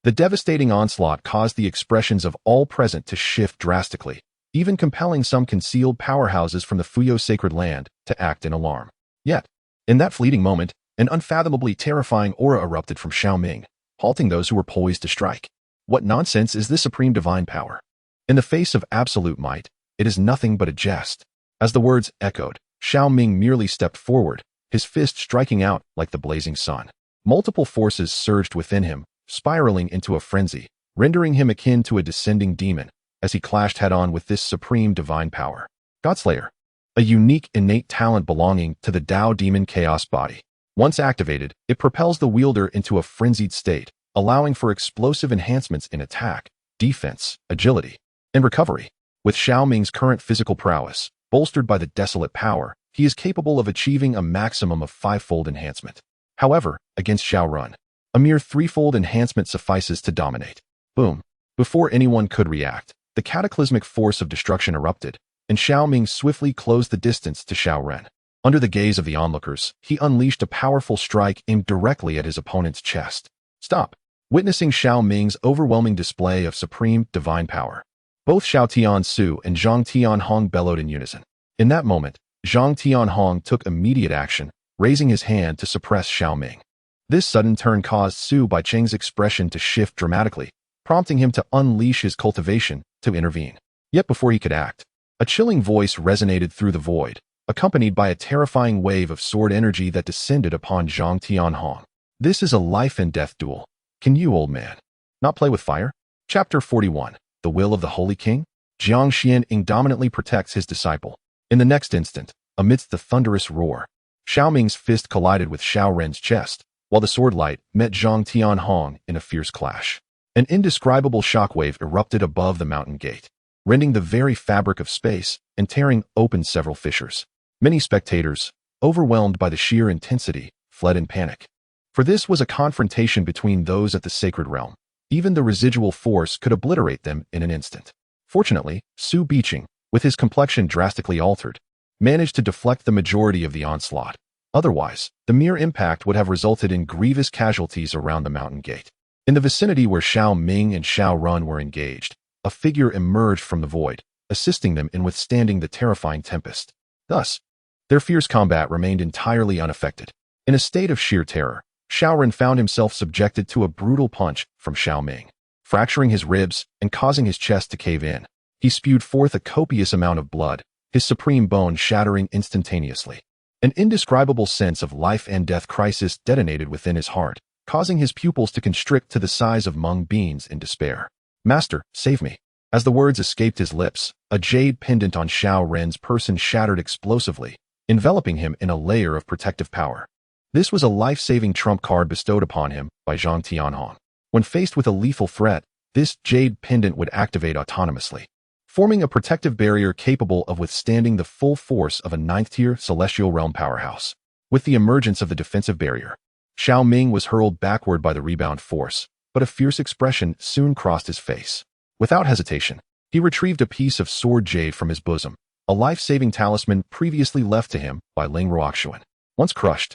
The devastating onslaught caused the expressions of all present to shift drastically, even compelling some concealed powerhouses from the Fuyo sacred land to act in alarm. Yet, in that fleeting moment, an unfathomably terrifying aura erupted from Xiao Ming, halting those who were poised to strike. What nonsense is this supreme divine power? In the face of absolute might, it is nothing but a jest. As the words echoed, Xiao Ming merely stepped forward, his fist striking out like the blazing sun. Multiple forces surged within him, spiraling into a frenzy, rendering him akin to a descending demon, as he clashed head-on with this supreme divine power. Godslayer, a unique innate talent belonging to the Tao demon chaos body. Once activated, it propels the wielder into a frenzied state, allowing for explosive enhancements in attack, defense, agility, and recovery. With Xiao Ming's current physical prowess, bolstered by the desolate power, he is capable of achieving a maximum of 5-fold enhancement. However, against Xiao Ren, a mere 3-fold enhancement suffices to dominate. Boom! Before anyone could react, the cataclysmic force of destruction erupted, and Xiao Ming swiftly closed the distance to Xiao Ren. Under the gaze of the onlookers, he unleashed a powerful strike aimed directly at his opponent's chest. Stop! Witnessing Xiao Ming's overwhelming display of supreme divine power, both Xiao Tiansu and Zhang Tianhong bellowed in unison. In that moment, Zhang Tianhong took immediate action, raising his hand to suppress Xiao Ming. This sudden turn caused Su Baicheng's expression to shift dramatically, prompting him to unleash his cultivation to intervene. Yet before he could act, a chilling voice resonated through the void, accompanied by a terrifying wave of sword energy that descended upon Zhang Tianhong. This is a life and death duel. Can you, old man, not play with fire? Chapter 41. The Will of the Holy King? Jiang Xian indomitantly protects his disciple. In the next instant, amidst the thunderous roar, Xiao Ming's fist collided with Xiao Ren's chest, while the sword light met Zhang Tianhong in a fierce clash. An indescribable shockwave erupted above the mountain gate, rending the very fabric of space and tearing open several fissures. Many spectators, overwhelmed by the sheer intensity, fled in panic. For this was a confrontation between those at the sacred realm. Even the residual force could obliterate them in an instant. Fortunately, Su Baicheng, with his complexion drastically altered, managed to deflect the majority of the onslaught. Otherwise, the mere impact would have resulted in grievous casualties around the mountain gate. In the vicinity where Xiao Ming and Xiao Ren were engaged, a figure emerged from the void, assisting them in withstanding the terrifying tempest. Thus, their fierce combat remained entirely unaffected. In a state of sheer terror, Xiao Ren found himself subjected to a brutal punch from Xiao Ming, fracturing his ribs and causing his chest to cave in. He spewed forth a copious amount of blood, his supreme bone shattering instantaneously. An indescribable sense of life and death crisis detonated within his heart, causing his pupils to constrict to the size of mung beans in despair. Master, save me. As the words escaped his lips, a jade pendant on Xiao Ren's person shattered explosively, enveloping him in a layer of protective power. This was a life-saving trump card bestowed upon him by Zhang Tianhong. When faced with a lethal threat, this jade pendant would activate autonomously, forming a protective barrier capable of withstanding the full force of a 9th-tier celestial realm powerhouse. With the emergence of the defensive barrier, Xiao Ming was hurled backward by the rebound force, but a fierce expression soon crossed his face. Without hesitation, he retrieved a piece of sword jade from his bosom, a life-saving talisman previously left to him by Ling Ruoxuan. Once crushed,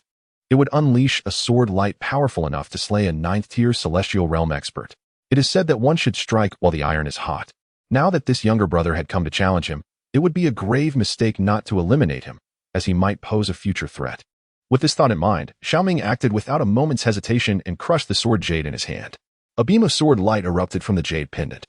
it would unleash a sword light powerful enough to slay a 9th-tier celestial realm expert. It is said that one should strike while the iron is hot. Now that this younger brother had come to challenge him, it would be a grave mistake not to eliminate him, as he might pose a future threat. With this thought in mind, Xiao Ming acted without a moment's hesitation and crushed the sword jade in his hand. A beam of sword light erupted from the jade pendant,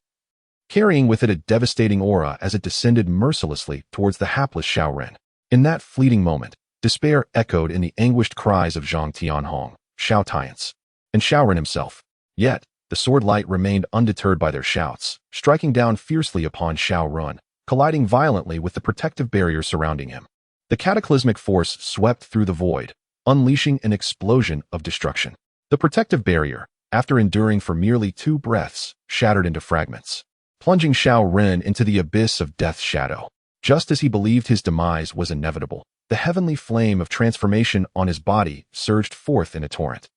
carrying with it a devastating aura as it descended mercilessly towards the hapless Xiao Ren. In that fleeting moment, despair echoed in the anguished cries of Zhang Tianhong, Xiao Tians, and Xiao Ren himself. Yet, the sword light remained undeterred by their shouts, striking down fiercely upon Xiao Ren, colliding violently with the protective barrier surrounding him. The cataclysmic force swept through the void, unleashing an explosion of destruction. The protective barrier, after enduring for merely 2 breaths, shattered into fragments, plunging Xiao Ren into the abyss of death's shadow. Just as he believed his demise was inevitable, the heavenly flame of transformation on his body surged forth in a torrent,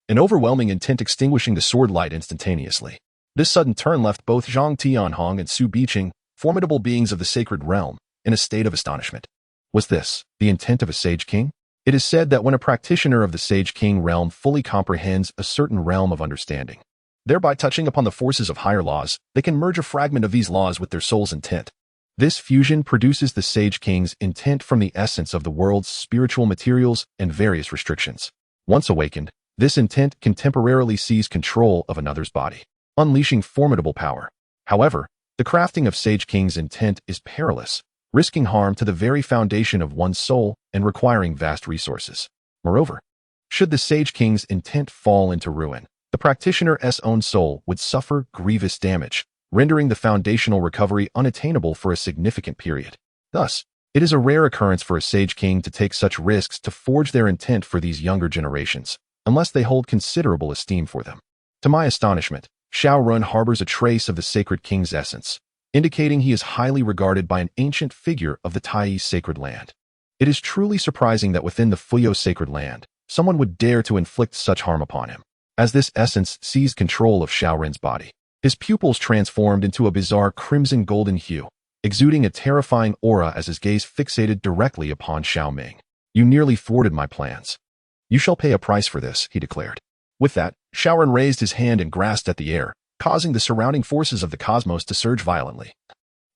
an overwhelming intent extinguishing the sword light instantaneously. This sudden turn left both Zhang Tianhong and Su Biqing, formidable beings of the sacred realm, in a state of astonishment. Was this the intent of a Sage King? It is said that when a practitioner of the Sage King realm fully comprehends a certain realm of understanding, thereby touching upon the forces of higher laws, they can merge a fragment of these laws with their soul's intent. This fusion produces the Sage King's intent from the essence of the world's spiritual materials and various restrictions. Once awakened, this intent can temporarily seize control of another's body, unleashing formidable power. However, the crafting of Sage King's intent is perilous, risking harm to the very foundation of one's soul and requiring vast resources. Moreover, should the Sage King's intent fall into ruin, the practitioner's own soul would suffer grievous damage, rendering the foundational recovery unattainable for a significant period. Thus, it is a rare occurrence for a Sage King to take such risks to forge their intent for these younger generations, unless they hold considerable esteem for them. To my astonishment, Xiao Ren harbors a trace of the Sacred King's essence, indicating he is highly regarded by an ancient figure of the Tai sacred land. It is truly surprising that within the Fuyo sacred land, someone would dare to inflict such harm upon him. As this essence seized control of Xiao Ren's body, his pupils transformed into a bizarre crimson golden hue, exuding a terrifying aura as his gaze fixated directly upon Xiao Ming. You nearly thwarted my plans. You shall pay a price for this, he declared. With that, Xiao Ren raised his hand and grasped at the air, causing the surrounding forces of the cosmos to surge violently,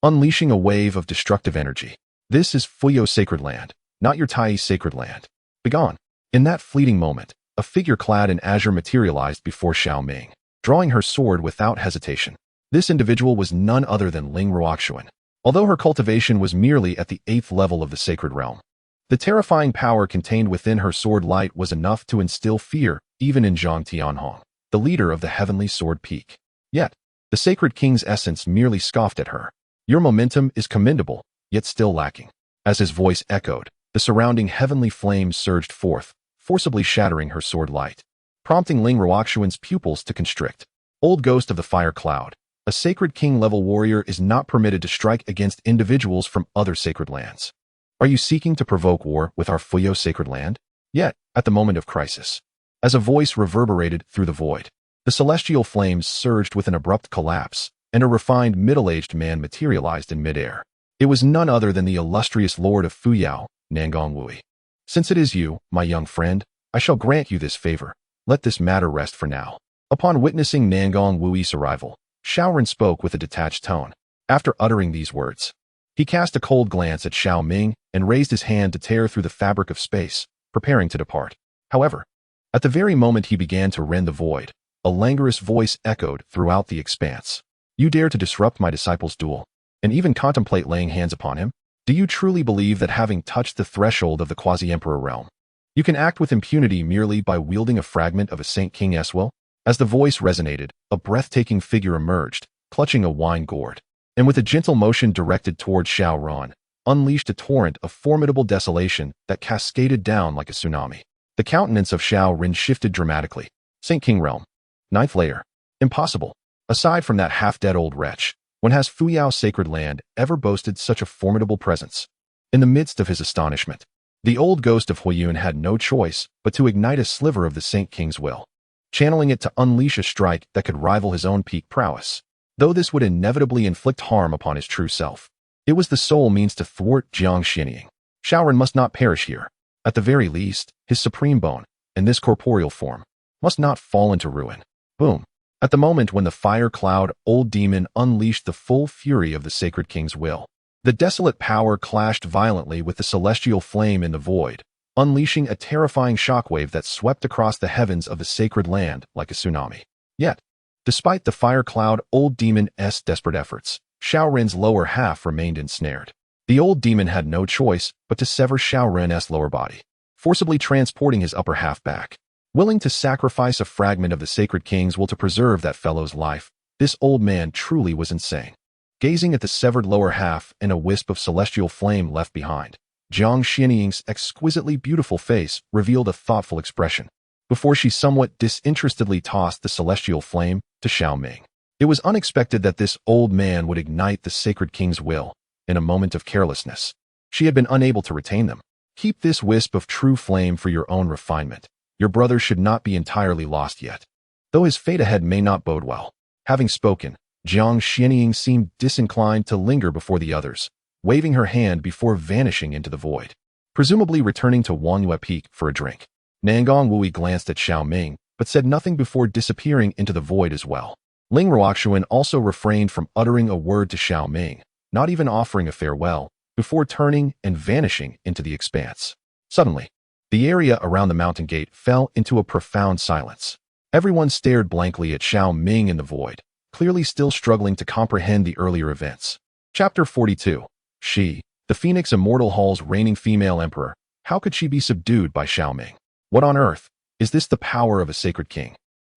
unleashing a wave of destructive energy. This is Fuyo sacred land, not your Tai sacred land. Begone. In that fleeting moment, a figure clad in azure materialized before Xiao Ming, drawing her sword without hesitation. This individual was none other than Ling Ruoxuan. Although her cultivation was merely at the 8th level of the sacred realm, the terrifying power contained within her sword light was enough to instill fear even in Zhang Tianhong, the leader of the heavenly sword peak. Yet, the Sacred King's essence merely scoffed at her. Your momentum is commendable, yet still lacking. As his voice echoed, the surrounding heavenly flames surged forth, forcibly shattering her sword light, prompting Ling Ruoxuan's pupils to constrict. Old Ghost of the Fire Cloud, a Sacred King-level warrior is not permitted to strike against individuals from other sacred lands. Are you seeking to provoke war with our Fuyo sacred land? Yet, at the moment of crisis, as a voice reverberated through the void, the celestial flames surged with an abrupt collapse, and a refined middle-aged man materialized in midair. It was none other than the illustrious Lord of Fuyao, Nangong Wui. Since it is you, my young friend, I shall grant you this favor. Let this matter rest for now. Upon witnessing Nangong Wui's arrival, Xiao Ren spoke with a detached tone. After uttering these words, he cast a cold glance at Xiao Ming and raised his hand to tear through the fabric of space, preparing to depart. However, at the very moment he began to rend the void, a languorous voice echoed throughout the expanse. You dare to disrupt my disciple's duel, and even contemplate laying hands upon him? Do you truly believe that having touched the threshold of the quasi-emperor realm, you can act with impunity merely by wielding a fragment of a Saint King's will? As the voice resonated, a breathtaking figure emerged, clutching a wine gourd, and with a gentle motion directed toward Xiao Ren, unleashed a torrent of formidable desolation that cascaded down like a tsunami. The countenance of Xiao Ren shifted dramatically. Saint King realm. 9th layer. Impossible. Aside from that half-dead old wretch, when has Fuyao sacred land ever boasted such a formidable presence? In the midst of his astonishment, the old ghost of Huiyun had no choice but to ignite a sliver of the Saint King's will, channeling it to unleash a strike that could rival his own peak prowess, though this would inevitably inflict harm upon his true self. It was the sole means to thwart Jiang Xianying. Xiaoran must not perish here. At the very least, his supreme bone, in this corporeal form, must not fall into ruin. Boom. At the moment when the fire cloud old demon unleashed the full fury of the Sacred King's will, the desolate power clashed violently with the celestial flame in the void, unleashing a terrifying shockwave that swept across the heavens of the sacred land like a tsunami. Yet, despite the fire cloud old demon's desperate efforts, Xiaoran's lower half remained ensnared. The old demon had no choice but to sever Xiaoran's lower body, forcibly transporting his upper half back. Willing to sacrifice a fragment of the Sacred King's will to preserve that fellow's life, this old man truly was insane. Gazing at the severed lower half and a wisp of celestial flame left behind, Jiang Xianying's exquisitely beautiful face revealed a thoughtful expression, before she somewhat disinterestedly tossed the celestial flame to Xiao Ming. It was unexpected that this old man would ignite the Sacred King's will in a moment of carelessness. She had been unable to retain them. Keep this wisp of true flame for your own refinement. Your brother should not be entirely lost yet, though his fate ahead may not bode well. Having spoken, Jiang Xianying seemed disinclined to linger before the others, waving her hand before vanishing into the void, presumably returning to Wangyue Peak for a drink. Nangong Wui glanced at Xiao Ming, but said nothing before disappearing into the void as well. Ling Ruoxuan also refrained from uttering a word to Xiao Ming, not even offering a farewell, before turning and vanishing into the expanse. Suddenly, the area around the mountain gate fell into a profound silence. Everyone stared blankly at Xiao Ming in the void, clearly still struggling to comprehend the earlier events. Chapter 42. She, the Phoenix Immortal Hall's reigning female emperor, how could she be subdued by Xiao Ming? What on earth? Is this the power of a Sacred King?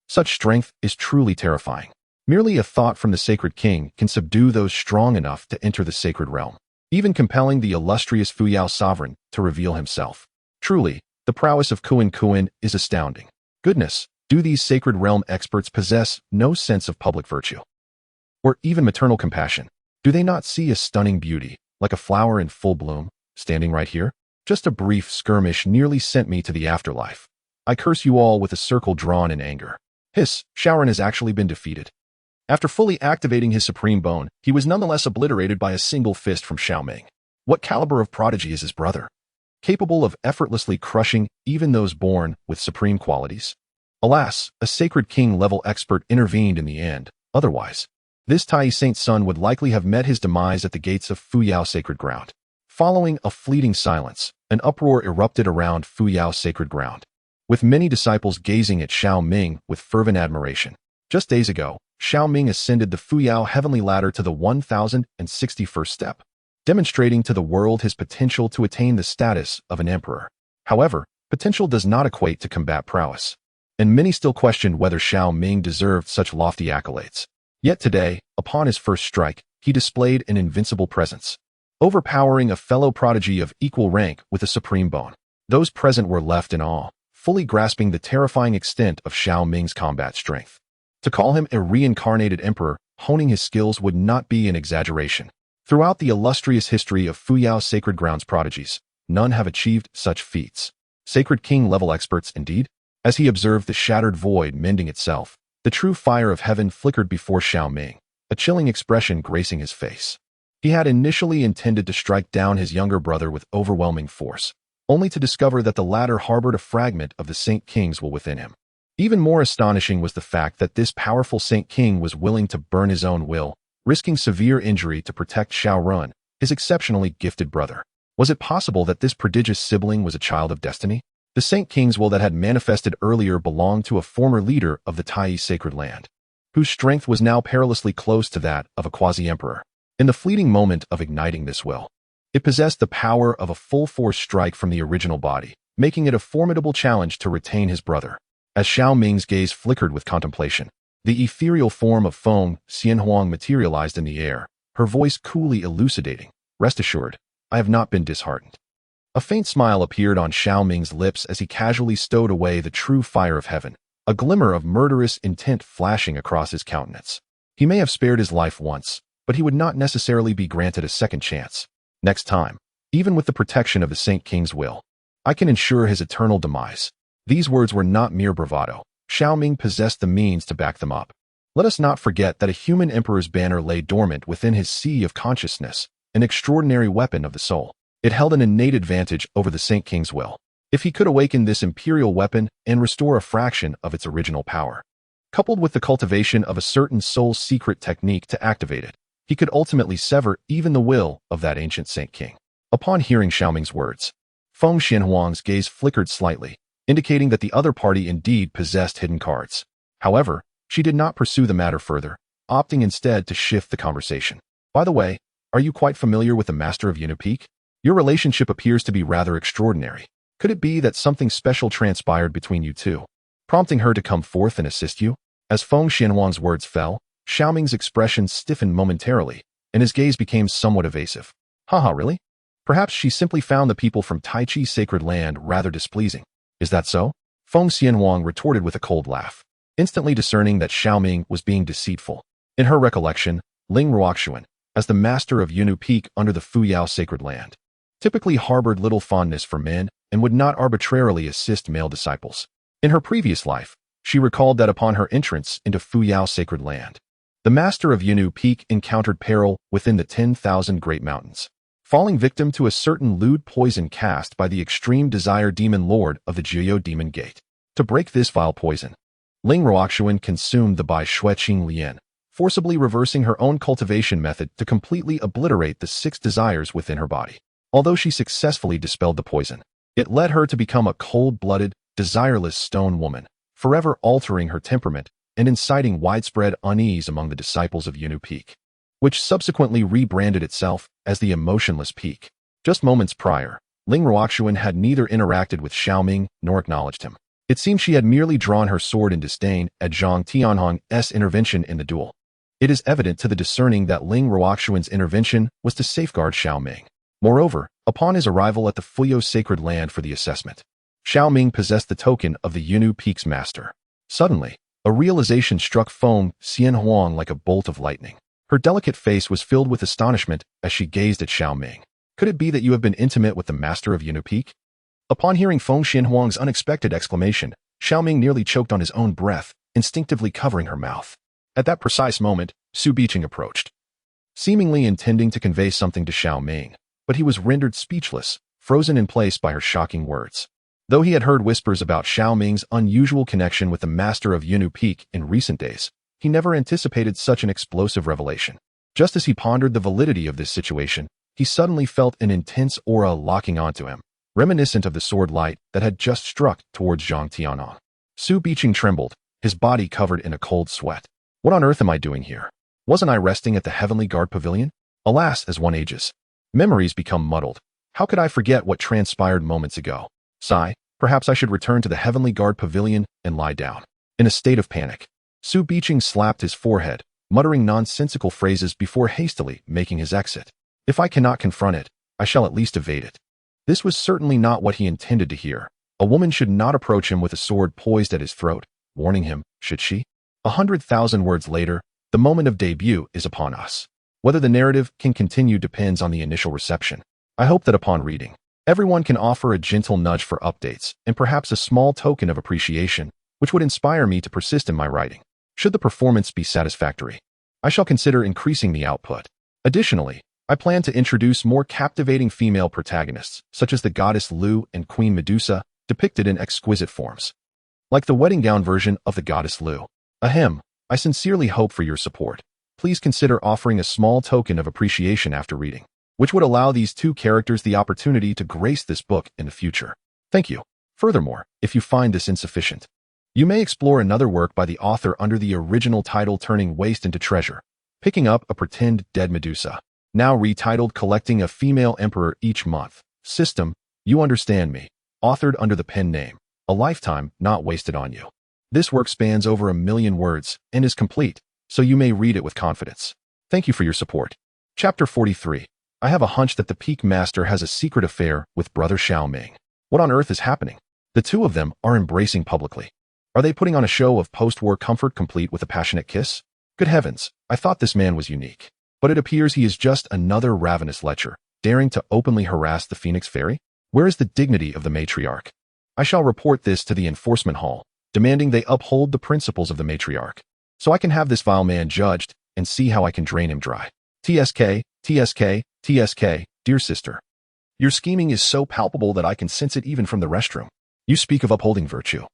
Such strength is truly terrifying. Merely a thought from the Sacred King can subdue those strong enough to enter the sacred realm, even compelling the illustrious Fuyao sovereign to reveal himself. Truly, the prowess of Kuan is astounding. Goodness, do these sacred realm experts possess no sense of public virtue? Or even maternal compassion? Do they not see a stunning beauty, like a flower in full bloom, standing right here? Just a brief skirmish nearly sent me to the afterlife. I curse you all with a circle drawn in anger. Hiss, Xiaoran has actually been defeated. After fully activating his supreme bone, he was nonetheless obliterated by a single fist from Xiao Ming. What caliber of prodigy is his brother? Capable of effortlessly crushing even those born with supreme qualities? Alas, a Sacred King-level expert intervened in the end. Otherwise, this Tai Saint's son would likely have met his demise at the gates of Fuyao sacred ground. Following a fleeting silence, an uproar erupted around Fuyao sacred ground, with many disciples gazing at Xiao Ming with fervent admiration. Just days ago, Xiao Ming ascended the Fuyao heavenly ladder to the 1061st step, demonstrating to the world his potential to attain the status of an emperor. However, potential does not equate to combat prowess, and many still questioned whether Xiao Ming deserved such lofty accolades. Yet today, upon his first strike, he displayed an invincible presence, overpowering a fellow prodigy of equal rank with a supreme bone. Those present were left in awe, fully grasping the terrifying extent of Xiao Ming's combat strength. To call him a reincarnated emperor, honing his skills would not be an exaggeration. Throughout the illustrious history of Fuyao Sacred Grounds prodigies, none have achieved such feats. Sacred King-level experts, indeed. As he observed the shattered void mending itself, the true fire of heaven flickered before Xiao Ming, a chilling expression gracing his face. He had initially intended to strike down his younger brother with overwhelming force, only to discover that the latter harbored a fragment of the Saint King's will within him. Even more astonishing was the fact that this powerful Saint King was willing to burn his own will, risking severe injury to protect Xiaorun, his exceptionally gifted brother. Was it possible that this prodigious sibling was a child of destiny? The Saint King's will that had manifested earlier belonged to a former leader of the Tai sacred land, whose strength was now perilously close to that of a quasi-emperor. In the fleeting moment of igniting this will, it possessed the power of a full-force strike from the original body, making it a formidable challenge to retain his brother. As Xiao Ming's gaze flickered with contemplation, the ethereal form of Feng Xianhuang materialized in the air, her voice coolly elucidating, "Rest assured, I have not been disheartened." A faint smile appeared on Xiao Ming's lips as he casually stowed away the true fire of heaven, a glimmer of murderous intent flashing across his countenance. He may have spared his life once, but he would not necessarily be granted a second chance. Next time, even with the protection of the Saint King's will, I can ensure his eternal demise. These words were not mere bravado. Xiao Ming possessed the means to back them up. Let us not forget that a human emperor's banner lay dormant within his sea of consciousness, an extraordinary weapon of the soul. It held an innate advantage over the Saint King's will. If he could awaken this imperial weapon and restore a fraction of its original power, coupled with the cultivation of a certain soul's secret technique to activate it, he could ultimately sever even the will of that ancient Saint King. Upon hearing Xiao Ming's words, Feng Xianhuang's gaze flickered slightly, indicating that the other party indeed possessed hidden cards. However, she did not pursue the matter further, opting instead to shift the conversation. By the way, are you quite familiar with the Master of Unipeak? Your relationship appears to be rather extraordinary. Could it be that something special transpired between you two, prompting her to come forth and assist you? As Feng Xianhuang's words fell, Xiao Ming's expression stiffened momentarily, and his gaze became somewhat evasive. Haha, really? Perhaps she simply found the people from Tai Chi's sacred land rather displeasing. Is that so? Feng Xianhuang retorted with a cold laugh, instantly discerning that Xiao Ming was being deceitful. In her recollection, Ling Ruoxuan, as the master of Yunu Peak under the Fuyao sacred land, typically harbored little fondness for men and would not arbitrarily assist male disciples. In her previous life, she recalled that upon her entrance into Fuyao sacred land, the master of Yunu Peak encountered peril within the 10,000 Great Mountains, falling victim to a certain lewd poison cast by the extreme desire demon lord of the Jiuyou Demon Gate. To break this vile poison, Ling Ruoxuan consumed the Bai Shueqing Lian, forcibly reversing her own cultivation method to completely obliterate the 6 desires within her body. Although she successfully dispelled the poison, it led her to become a cold-blooded, desireless stone woman, forever altering her temperament and inciting widespread unease among the disciples of Yunu Peak, which subsequently rebranded itself as the Emotionless Peak. Just moments prior, Ling Ruoxuan had neither interacted with Xiao Ming nor acknowledged him. It seemed she had merely drawn her sword in disdain at Zhang Tianhong's intervention in the duel. It is evident to the discerning that Ling Ruoxuan's intervention was to safeguard Xiao Ming. Moreover, upon his arrival at the Fuyao sacred land for the assessment, Xiao Ming possessed the token of the Yunu Peak's master. Suddenly, a realization struck Feng Xianhuang like a bolt of lightning. Her delicate face was filled with astonishment as she gazed at Xiao Ming. Could it be that you have been intimate with the master of Yunu Peak? Upon hearing Feng Xianhuang's unexpected exclamation, Xiao Ming nearly choked on his own breath, instinctively covering her mouth. At that precise moment, Su Biqing approached, seemingly intending to convey something to Xiao Ming, but he was rendered speechless, frozen in place by her shocking words. Though he had heard whispers about Xiao Ming's unusual connection with the master of Yunu Peak in recent days, he never anticipated such an explosive revelation. Just as he pondered the validity of this situation, he suddenly felt an intense aura locking onto him, reminiscent of the sword light that had just struck towards Zhang Tianhong. Su Biqing trembled, his body covered in a cold sweat. What on earth am I doing here? Wasn't I resting at the Heavenly Guard Pavilion? Alas, as one ages, memories become muddled. How could I forget what transpired moments ago? Sigh, perhaps I should return to the Heavenly Guard Pavilion and lie down. In a state of panic, Su Biqing slapped his forehead, muttering nonsensical phrases before hastily making his exit. If I cannot confront it, I shall at least evade it. This was certainly not what he intended to hear. A woman should not approach him with a sword poised at his throat, warning him, should she? 100,000 words later, the moment of debut is upon us. Whether the narrative can continue depends on the initial reception. I hope that upon reading, everyone can offer a gentle nudge for updates and perhaps a small token of appreciation, which would inspire me to persist in my writing. Should the performance be satisfactory, I shall consider increasing the output. Additionally, I plan to introduce more captivating female protagonists, such as the goddess Lu and Queen Medusa, depicted in exquisite forms, like the wedding gown version of the goddess Lu. Ahem, I sincerely hope for your support. Please consider offering a small token of appreciation after reading, which would allow these 2 characters the opportunity to grace this book in the future. Thank you. Furthermore, if you find this insufficient, you may explore another work by the author under the original title Turning Waste into Treasure, picking up a pretend dead Medusa, now retitled Collecting a Female Emperor Each Month. System, You Understand Me, authored under the pen name, A Lifetime Not Wasted on You. This work spans over 1,000,000 words and is complete, so you may read it with confidence. Thank you for your support. Chapter 43. I have a hunch that the Peak Master has a secret affair with brother Xiao Ming. What on earth is happening? The 2 of them are embracing publicly. Are they putting on a show of post-war comfort complete with a passionate kiss? Good heavens, I thought this man was unique. But it appears he is just another ravenous lecher, daring to openly harass the Phoenix Fairy? Where is the dignity of the matriarch? I shall report this to the enforcement hall, demanding they uphold the principles of the matriarch, so I can have this vile man judged and see how I can drain him dry. TSK, TSK, dear sister. Your scheming is so palpable that I can sense it even from the restroom. You speak of upholding virtue.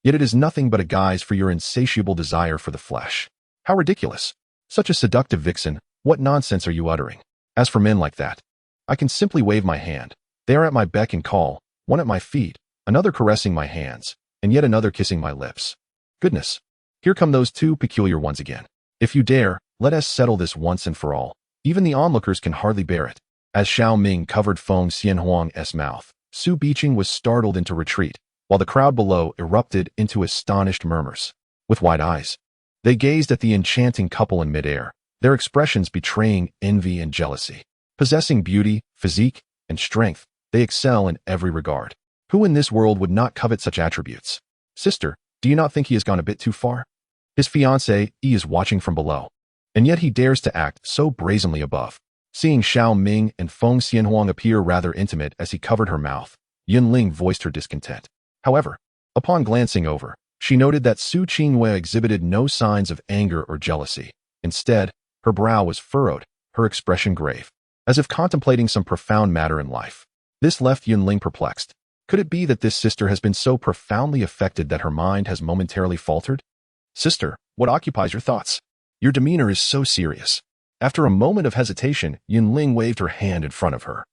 Yet it is nothing but a guise for your insatiable desire for the flesh. How ridiculous. Such a seductive vixen, what nonsense are you uttering? As for men like that, I can simply wave my hand. They are at my beck and call, one at my feet, another caressing my hands, and yet another kissing my lips. Goodness, here come those two peculiar ones again. If you dare, let us settle this once and for all. Even the onlookers can hardly bear it. As Xiao Ming covered Feng Xianhuang's mouth, Su Biqing was startled into retreat, while the crowd below erupted into astonished murmurs. With wide eyes, they gazed at the enchanting couple in midair, their expressions betraying envy and jealousy. Possessing beauty, physique, and strength, they excel in every regard. Who in this world would not covet such attributes? Sister, do you not think he has gone a bit too far? His fiancée, is watching from below, and yet he dares to act so brazenly above. Seeing Xiao Ming and Feng Xianhuang appear rather intimate as he covered her mouth, Yunling voiced her discontent. However, upon glancing over, she noted that Su Qingyue exhibited no signs of anger or jealousy. Instead, her brow was furrowed, her expression grave, as if contemplating some profound matter in life. This left Yunling perplexed. Could it be that this sister has been so profoundly affected that her mind has momentarily faltered? Sister, what occupies your thoughts? Your demeanor is so serious. After a moment of hesitation, Yunling waved her hand in front of her,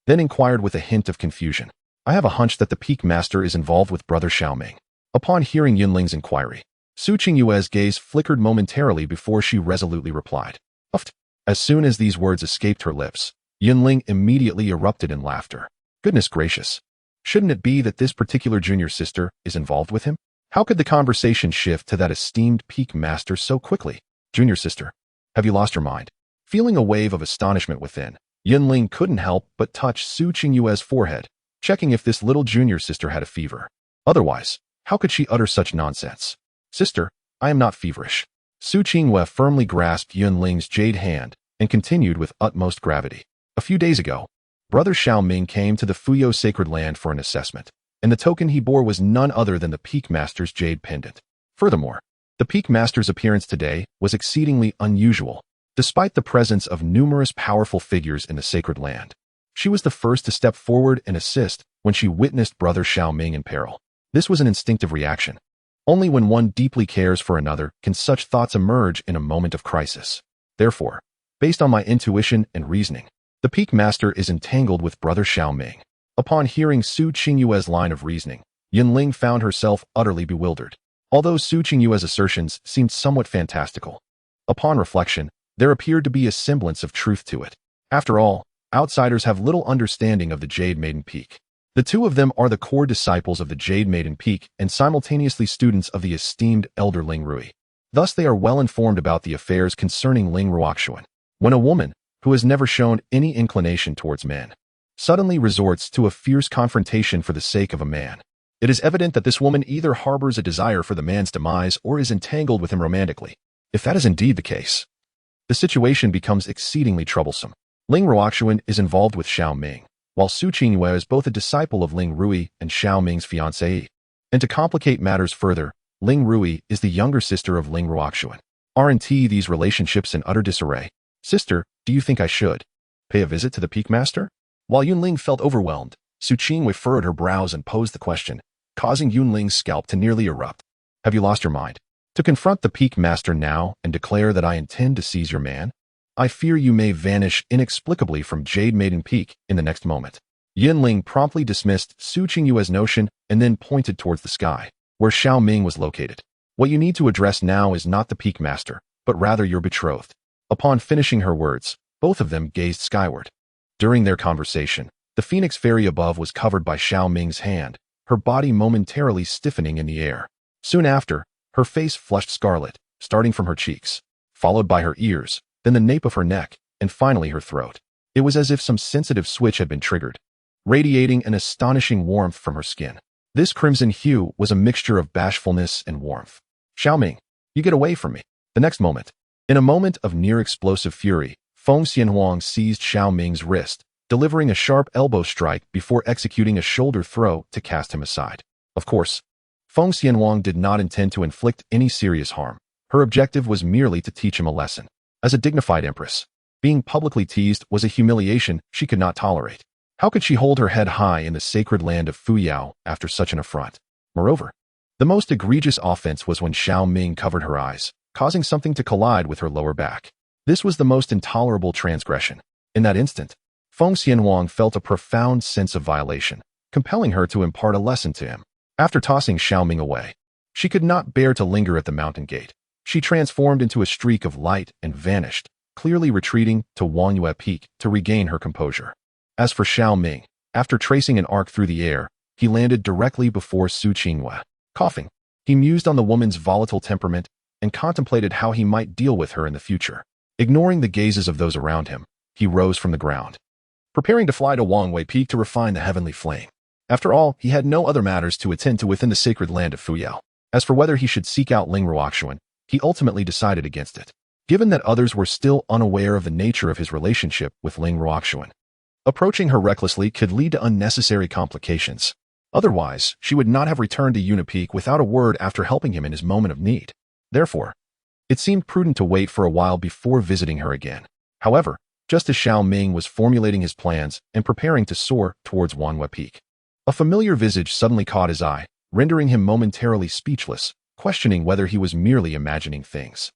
then inquired with a hint of confusion. I have a hunch that the Peak Master is involved with Brother Xiao Ming. Upon hearing Yunling's inquiry, Su Qingyue's gaze flickered momentarily before she resolutely replied. Uft. As soon as these words escaped her lips, Yunling immediately erupted in laughter. Goodness gracious. Shouldn't it be that this particular junior sister is involved with him? How could the conversation shift to that esteemed Peak Master so quickly? Junior sister, have you lost your mind? Feeling a wave of astonishment within, Yunling couldn't help but touch Su Qingyue's forehead, checking if this little junior sister had a fever. Otherwise, how could she utter such nonsense? Sister, I am not feverish. Su Qingyue firmly grasped Yunling's jade hand and continued with utmost gravity. A few days ago, Brother Xiao Ming came to the Fuyo sacred land for an assessment, and the token he bore was none other than the Peak Master's jade pendant. Furthermore, the Peak Master's appearance today was exceedingly unusual, despite the presence of numerous powerful figures in the sacred land. She was the first to step forward and assist when she witnessed Brother Xiao Ming in peril. This was an instinctive reaction. Only when one deeply cares for another can such thoughts emerge in a moment of crisis. Therefore, based on my intuition and reasoning, the Peak Master is entangled with Brother Xiao Ming. Upon hearing Su Qingyue's line of reasoning, Yunling found herself utterly bewildered. Although Su Qingyue's assertions seemed somewhat fantastical, upon reflection, there appeared to be a semblance of truth to it. After all, outsiders have little understanding of the Jade Maiden Peak. The two of them are the core disciples of the Jade Maiden Peak and simultaneously students of the esteemed Elder Ling Rui. Thus they are well informed about the affairs concerning Ling Ruoxuan. When a woman, who has never shown any inclination towards men, suddenly resorts to a fierce confrontation for the sake of a man, it is evident that this woman either harbors a desire for the man's demise or is entangled with him romantically. If that is indeed the case, the situation becomes exceedingly troublesome. Ling Ruoxuan is involved with Xiao Ming, while Su Qingyue is both a disciple of Ling Rui and Xiao Ming's fiancée. And to complicate matters further, Ling Rui is the younger sister of Ling Ruoxuan. Aren't these relationships in utter disarray? Sister, do you think I should pay a visit to the Peak Master? While Yunling felt overwhelmed, Su Qingyue furrowed her brows and posed the question, causing Yunling's scalp to nearly erupt. Have you lost your mind? To confront the Peak Master now and declare that I intend to seize your man? I fear you may vanish inexplicably from Jade Maiden Peak in the next moment. Yunling promptly dismissed Su Qingyue's notion and then pointed towards the sky, where Xiao Ming was located. What you need to address now is not the Peak Master, but rather your betrothed. Upon finishing her words, both of them gazed skyward. During their conversation, the Phoenix Fairy above was covered by Xiao Ming's hand, her body momentarily stiffening in the air. Soon after, her face flushed scarlet, starting from her cheeks, followed by her ears, then the nape of her neck, and finally her throat. It was as if some sensitive switch had been triggered, radiating an astonishing warmth from her skin. This crimson hue was a mixture of bashfulness and warmth. Xiao Ming, you get away from me. The next moment, in a moment of near-explosive fury, Feng Xianhuang seized Xiao Ming's wrist, delivering a sharp elbow strike before executing a shoulder throw to cast him aside. Of course, Feng Xianhuang did not intend to inflict any serious harm. Her objective was merely to teach him a lesson. As a dignified empress, Being publicly teased was a humiliation she could not tolerate. How could she hold her head high in the sacred land of Fuyao after such an affront? Moreover, the most egregious offense was when Xiao Ming covered her eyes, causing something to collide with her lower back. This was the most intolerable transgression. In that instant, Feng Xianhuang felt a profound sense of violation, compelling her to impart a lesson to him. After tossing Xiao Ming away, she could not bear to linger at the mountain gate. She transformed into a streak of light and vanished, clearly retreating to Wangyue Peak to regain her composure. As for Xiao Ming, after tracing an arc through the air, he landed directly before Su Qingyue. Coughing, he mused on the woman's volatile temperament and contemplated how he might deal with her in the future. Ignoring the gazes of those around him, he rose from the ground, preparing to fly to Wangyue Peak to refine the heavenly flame. After all, he had no other matters to attend to within the sacred land of Fuyao. As for whether he should seek out Ling Ruoxuan, he ultimately decided against it, given that others were still unaware of the nature of his relationship with Ling Ruoxuan. Approaching her recklessly could lead to unnecessary complications. Otherwise, she would not have returned to Unipeak without a word after helping him in his moment of need. Therefore, it seemed prudent to wait for a while before visiting her again. However, just as Xiao Ming was formulating his plans and preparing to soar towards Wangyue Peak, a familiar visage suddenly caught his eye, rendering him momentarily speechless, questioning whether he was merely imagining things.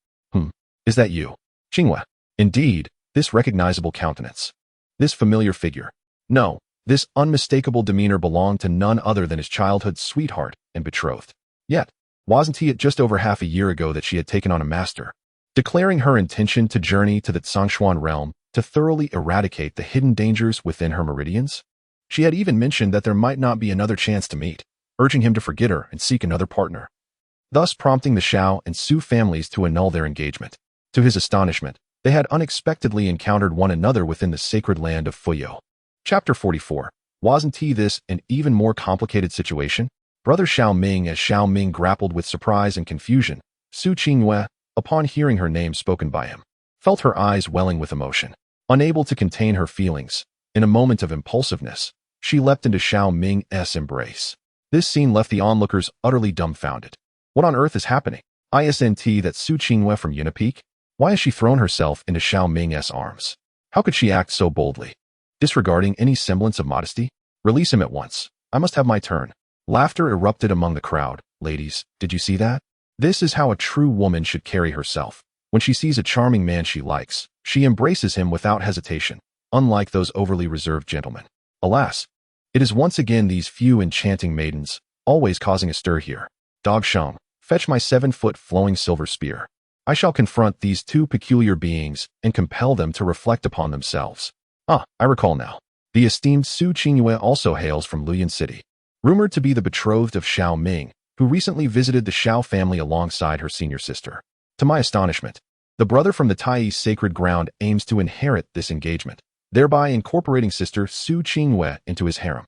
Is that you? Qingyue. Indeed, this recognizable countenance. This familiar figure. No, this unmistakable demeanor belonged to none other than his childhood sweetheart and betrothed. Yet, wasn't it just over half a year ago that she had taken on a master, declaring her intention to journey to the Tsangshuan realm to thoroughly eradicate the hidden dangers within her meridians? She had even mentioned that there might not be another chance to meet, urging him to forget her and seek another partner, thus prompting the Xiao and Su families to annul their engagement. To his astonishment, they had unexpectedly encountered one another within the sacred land of Fuyao. Chapter 44. Wasn't this an even more complicated situation? Brother Xiao Ming. As Xiao Ming grappled with surprise and confusion, Su Qingyue, upon hearing her name spoken by him, felt her eyes welling with emotion. Unable to contain her feelings, in a moment of impulsiveness, she leapt into Xiao Ming's embrace. This scene left the onlookers utterly dumbfounded. What on earth is happening? Isn't that Su Qingyue from Unipeak? Why has she thrown herself into Xiao Ming's arms? How could she act so boldly? Disregarding any semblance of modesty? Release him at once. I must have my turn. Laughter erupted among the crowd. Ladies, did you see that? This is how a true woman should carry herself. When she sees a charming man she likes, she embraces him without hesitation, unlike those overly reserved gentlemen. Alas, it is once again these few enchanting maidens, always causing a stir here. Dog Shang, fetch my 7-foot flowing silver spear. I shall confront these two peculiar beings and compel them to reflect upon themselves. I recall now. The esteemed Su Qingyue also hails from Luyan City, rumored to be the betrothed of Xiao Ming, who recently visited the Xiao family alongside her senior sister. To my astonishment, the brother from the Tai sacred ground aims to inherit this engagement, thereby incorporating sister Su Qingyue into his harem.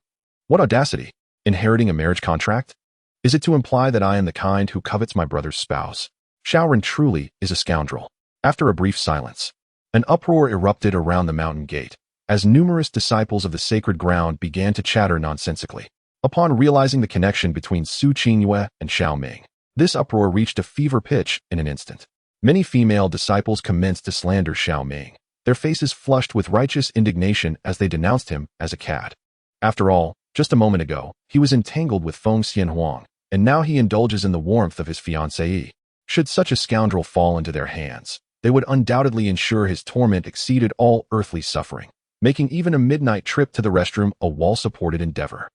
What audacity! Inheriting a marriage contract? Is it to imply that I am the kind who covets my brother's spouse? Shaoran truly is a scoundrel. After a brief silence, an uproar erupted around the mountain gate, as numerous disciples of the sacred ground began to chatter nonsensically. Upon realizing the connection between Su Qingyue and Xiao Ming, this uproar reached a fever pitch in an instant. Many female disciples commenced to slander Xiao Ming, their faces flushed with righteous indignation as they denounced him as a cad. After all, just a moment ago, he was entangled with Feng Xianhuang, and now he indulges in the warmth of his fiancée. Should such a scoundrel fall into their hands, they would undoubtedly ensure his torment exceeded all earthly suffering, making even a midnight trip to the restroom a wall-supported endeavor.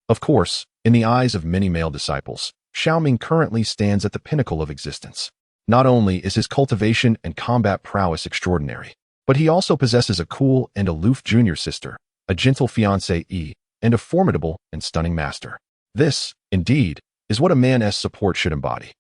Of course, in the eyes of many male disciples, Xiao Ming currently stands at the pinnacle of existence. Not only is his cultivation and combat prowess extraordinary, but he also possesses a cool and aloof junior sister, a gentle fiancée, and a formidable and stunning master. This, indeed, is what a man's support should embody.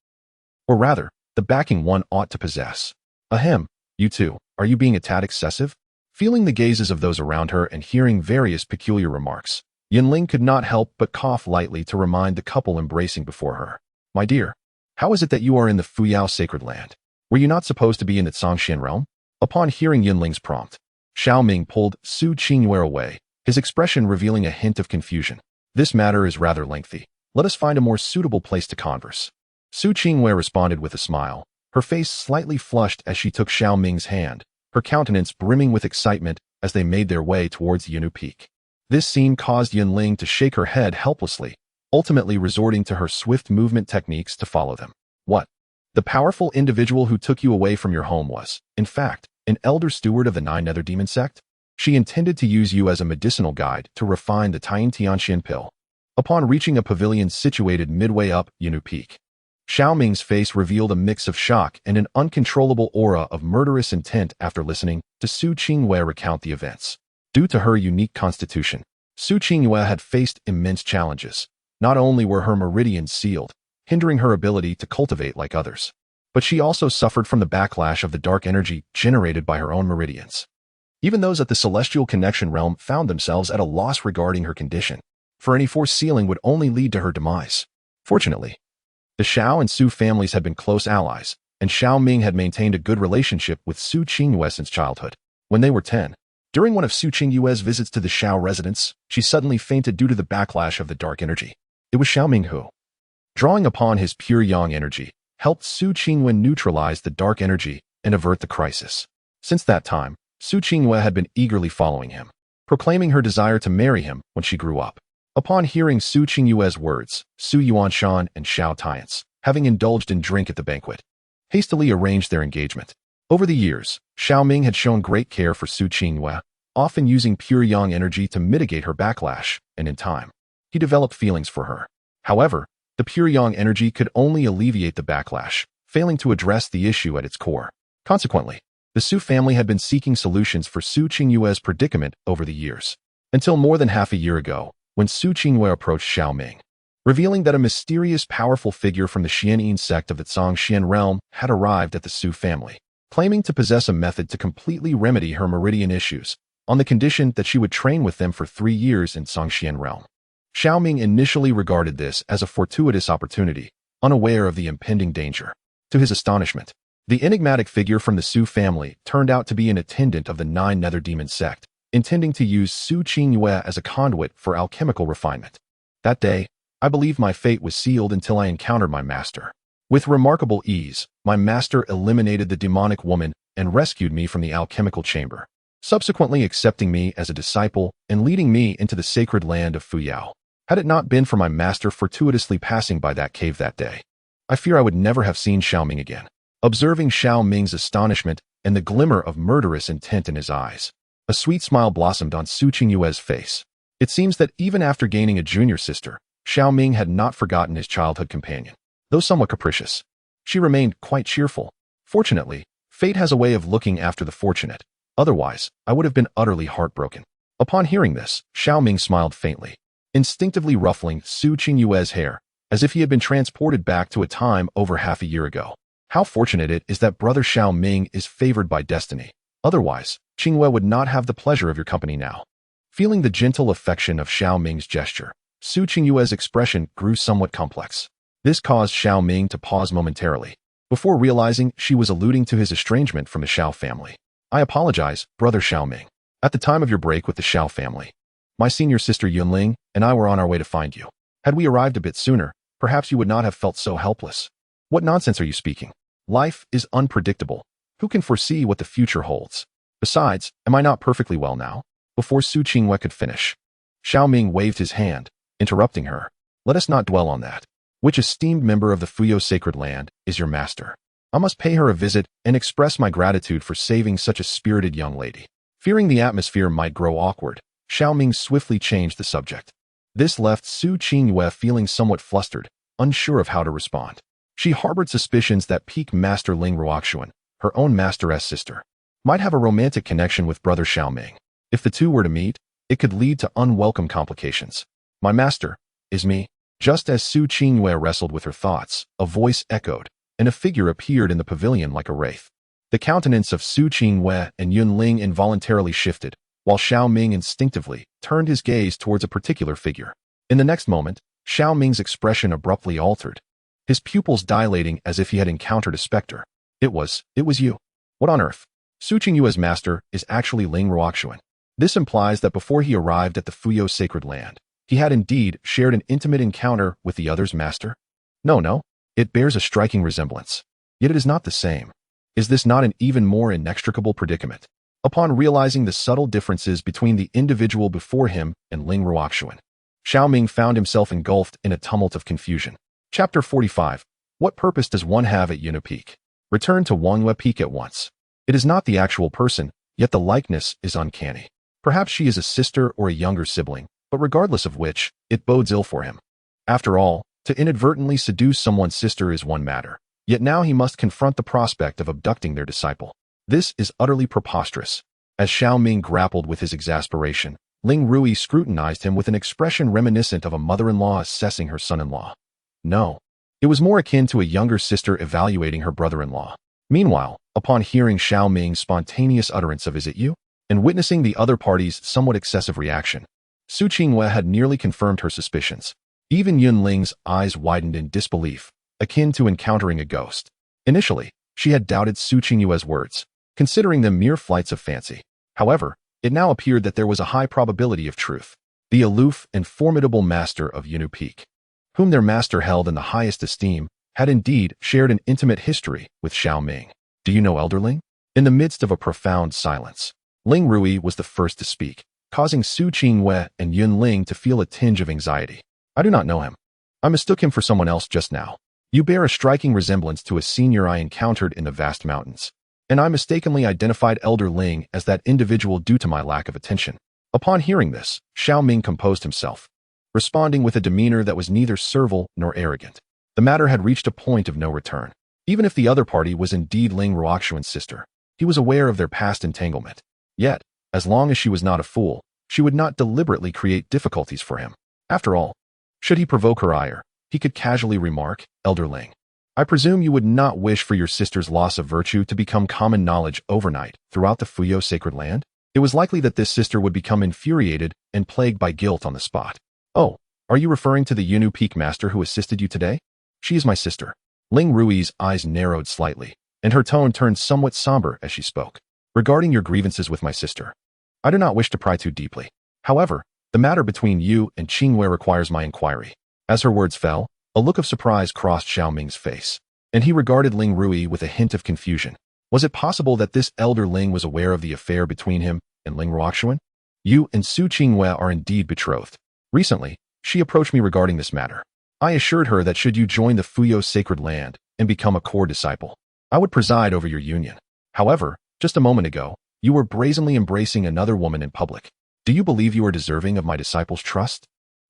Or rather, the backing one ought to possess. Ahem, you two, are you being a tad excessive? Feeling the gazes of those around her and hearing various peculiar remarks, Yinling could not help but cough lightly to remind the couple embracing before her. My dear, how is it that you are in the Fuyao sacred land? Were you not supposed to be in the Tsangshan realm? Upon hearing Yinling's prompt, Xiao Ming pulled Su Qingyue away, his expression revealing a hint of confusion. This matter is rather lengthy. Let us find a more suitable place to converse. Su Qingyue responded with a smile, her face slightly flushed as she took Xiao Ming's hand, her countenance brimming with excitement as they made their way towards the Yunnu Peak. This scene caused Yunling to shake her head helplessly, ultimately resorting to her swift movement techniques to follow them. What? The powerful individual who took you away from your home was, in fact, an elder steward of the 9 Nether Demon sect? She intended to use you as a medicinal guide to refine the Tian Tianxian pill. Upon reaching a pavilion situated midway up Yunnu Peak, Xiao Ming's face revealed a mix of shock and an uncontrollable aura of murderous intent after listening to Su Qingyue recount the events. Due to her unique constitution, Su Qingyue had faced immense challenges. Not only were her meridians sealed, hindering her ability to cultivate like others, but she also suffered from the backlash of the dark energy generated by her own meridians. Even those at the Celestial Connection realm found themselves at a loss regarding her condition, for any forced sealing would only lead to her demise. Fortunately, the Xiao and Su families had been close allies, and Xiao Ming had maintained a good relationship with Su Qingyue since childhood. When they were 10, during one of Su Qingyue's visits to the Xiao residence, she suddenly fainted due to the backlash of the dark energy. It was Xiao Ming who, drawing upon his pure yang energy, helped Su Qingyue neutralize the dark energy and avert the crisis. Since that time, Su Qingyue had been eagerly following him, proclaiming her desire to marry him when she grew up. Upon hearing Su Qingyue's words, Su Yuanshan and Xiao Tians, having indulged in drink at the banquet, hastily arranged their engagement. Over the years, Xiao Ming had shown great care for Su Qingyue, often using pure yang energy to mitigate her backlash, and in time, he developed feelings for her. However, the pure yang energy could only alleviate the backlash, failing to address the issue at its core. Consequently, the Su family had been seeking solutions for Su Qingyue's predicament over the years, until more than half a year ago, when Su Qingyue approached Xiao Ming, revealing that a mysterious powerful figure from the Xianyin sect of the Zhangxian realm had arrived at the Su family, claiming to possess a method to completely remedy her meridian issues, on the condition that she would train with them for 3 years in Zhangxian realm. Xiao Ming initially regarded this as a fortuitous opportunity, unaware of the impending danger. To his astonishment, the enigmatic figure from the Su family turned out to be an attendant of the 9 Nether Demon sect, intending to use Su Qingyue as a conduit for alchemical refinement. That day, I believed my fate was sealed until I encountered my master. With remarkable ease, my master eliminated the demonic woman and rescued me from the alchemical chamber, subsequently accepting me as a disciple and leading me into the sacred land of Fuyao. Had it not been for my master fortuitously passing by that cave that day, I fear I would never have seen Xiao Ming again. Observing Xiao Ming's astonishment and the glimmer of murderous intent in his eyes, a sweet smile blossomed on Su Qingyue's face. It seems that even after gaining a junior sister, Xiao Ming had not forgotten his childhood companion. Though somewhat capricious, she remained quite cheerful. Fortunately, fate has a way of looking after the fortunate. Otherwise, I would have been utterly heartbroken. Upon hearing this, Xiao Ming smiled faintly, instinctively ruffling Su Qingyue's hair, as if he had been transported back to a time over half a year ago. How fortunate it is that brother Xiao Ming is favored by destiny. Otherwise, Qingyue would not have the pleasure of your company now. Feeling the gentle affection of Xiao Ming's gesture, Su Qingyue's expression grew somewhat complex. This caused Xiao Ming to pause momentarily, before realizing she was alluding to his estrangement from the Xiao family. I apologize, brother Xiao Ming. At the time of your break with the Xiao family, my senior sister Yunling and I were on our way to find you. Had we arrived a bit sooner, perhaps you would not have felt so helpless. What nonsense are you speaking? Life is unpredictable. Who can foresee what the future holds? Besides, am I not perfectly well now? Before Su Qingyue could finish, Xiao Ming waved his hand, interrupting her. Let us not dwell on that. Which esteemed member of the Fuyao sacred land is your master? I must pay her a visit and express my gratitude for saving such a spirited young lady. Fearing the atmosphere might grow awkward, Xiao Ming swiftly changed the subject. This left Su Qingyue feeling somewhat flustered, unsure of how to respond. She harbored suspicions that Peak Master Ling Ruoxuan, her own masteress sister, might have a romantic connection with brother Xiao Ming. If the two were to meet, it could lead to unwelcome complications. My master is me. Just as Su Qingyue wrestled with her thoughts, a voice echoed, and a figure appeared in the pavilion like a wraith. The countenance of Su Qingyue and Yunling involuntarily shifted, while Xiao Ming instinctively turned his gaze towards a particular figure. In the next moment, Xiao Ming's expression abruptly altered, his pupils dilating as if he had encountered a specter. It was you. What on earth? Su Qingyue's master is actually Ling Ruoxuan. This implies that before he arrived at the Fuyao sacred land, he had indeed shared an intimate encounter with the other's master? No, it bears a striking resemblance. Yet it is not the same. Is this not an even more inextricable predicament? Upon realizing the subtle differences between the individual before him and Ling Ruoxuan, Xiao Ming found himself engulfed in a tumult of confusion. Chapter 45. What purpose does one have at Yunna Peak? Return to Wangyue Peak at once. It is not the actual person, yet the likeness is uncanny. Perhaps she is a sister or a younger sibling, but regardless of which, it bodes ill for him. After all, to inadvertently seduce someone's sister is one matter, yet now he must confront the prospect of abducting their disciple. This is utterly preposterous. As Xiao Ming grappled with his exasperation, Ling Rui scrutinized him with an expression reminiscent of a mother-in-law assessing her son-in-law. No. It was more akin to a younger sister evaluating her brother-in-law. Meanwhile, upon hearing Xiao Ming's spontaneous utterance of "Is it you?" and witnessing the other party's somewhat excessive reaction, Su Qingwei had nearly confirmed her suspicions. Even Yun Ling's eyes widened in disbelief, akin to encountering a ghost. Initially, she had doubted Su Qingwei's words, considering them mere flights of fancy. However, it now appeared that there was a high probability of truth. The aloof and formidable master of Yunna Peak, whom their master held in the highest esteem, had indeed shared an intimate history with Xiao Ming. Do you know Elder Ling? In the midst of a profound silence, Ling Rui was the first to speak, causing Su Qingwei and Yun Ling to feel a tinge of anxiety. I do not know him. I mistook him for someone else just now. You bear a striking resemblance to a senior I encountered in the vast mountains, and I mistakenly identified Elder Ling as that individual due to my lack of attention. Upon hearing this, Xiao Ming composed himself, responding with a demeanor that was neither servile nor arrogant. The matter had reached a point of no return. Even if the other party was indeed Ling Ruoxuan's sister, he was aware of their past entanglement. Yet, as long as she was not a fool, she would not deliberately create difficulties for him. After all, should he provoke her ire, he could casually remark, "Elder Ling, I presume you would not wish for your sister's loss of virtue to become common knowledge overnight throughout the Fuyo sacred land?" It was likely that this sister would become infuriated and plagued by guilt on the spot. "Oh, are you referring to the Yunna Peak master who assisted you today?" "She is my sister." Ling Rui's eyes narrowed slightly, and her tone turned somewhat somber as she spoke. "Regarding your grievances with my sister, I do not wish to pry too deeply. However, the matter between you and Qingwei requires my inquiry." As her words fell, a look of surprise crossed Xiao Ming's face, and he regarded Ling Rui with a hint of confusion. Was it possible that this elder Ling was aware of the affair between him and Ling Ruoxuan? "You and Su Qingwei are indeed betrothed. Recently, she approached me regarding this matter. I assured her that should you join the Fuyo sacred land and become a core disciple, I would preside over your union. However, just a moment ago, you were brazenly embracing another woman in public. Do you believe you are deserving of my disciple's trust?"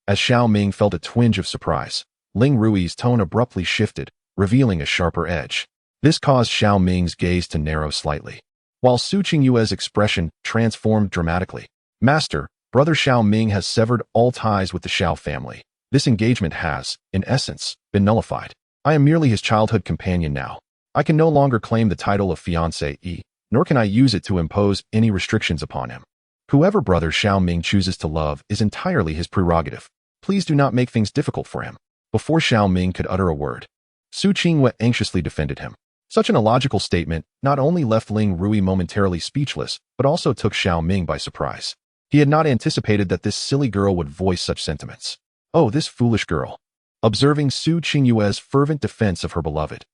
As Xiao Ming felt a twinge of surprise, Ling Rui's tone abruptly shifted, revealing a sharper edge. This caused Xiao Ming's gaze to narrow slightly, while Su Qingyue's expression transformed dramatically. "Master, Brother Xiao Ming has severed all ties with the Xiao family. This engagement has, in essence, been nullified. I am merely his childhood companion now. I can no longer claim the title of fiancé, nor can I use it to impose any restrictions upon him. Whoever Brother Xiao Ming chooses to love is entirely his prerogative. Please do not make things difficult for him." Before Xiao Ming could utter a word, Su Qingwei anxiously defended him. Such an illogical statement not only left Ling Rui momentarily speechless, but also took Xiao Ming by surprise. He had not anticipated that this silly girl would voice such sentiments. Oh, this foolish girl. Observing Su Qingyue's fervent defense of her beloved,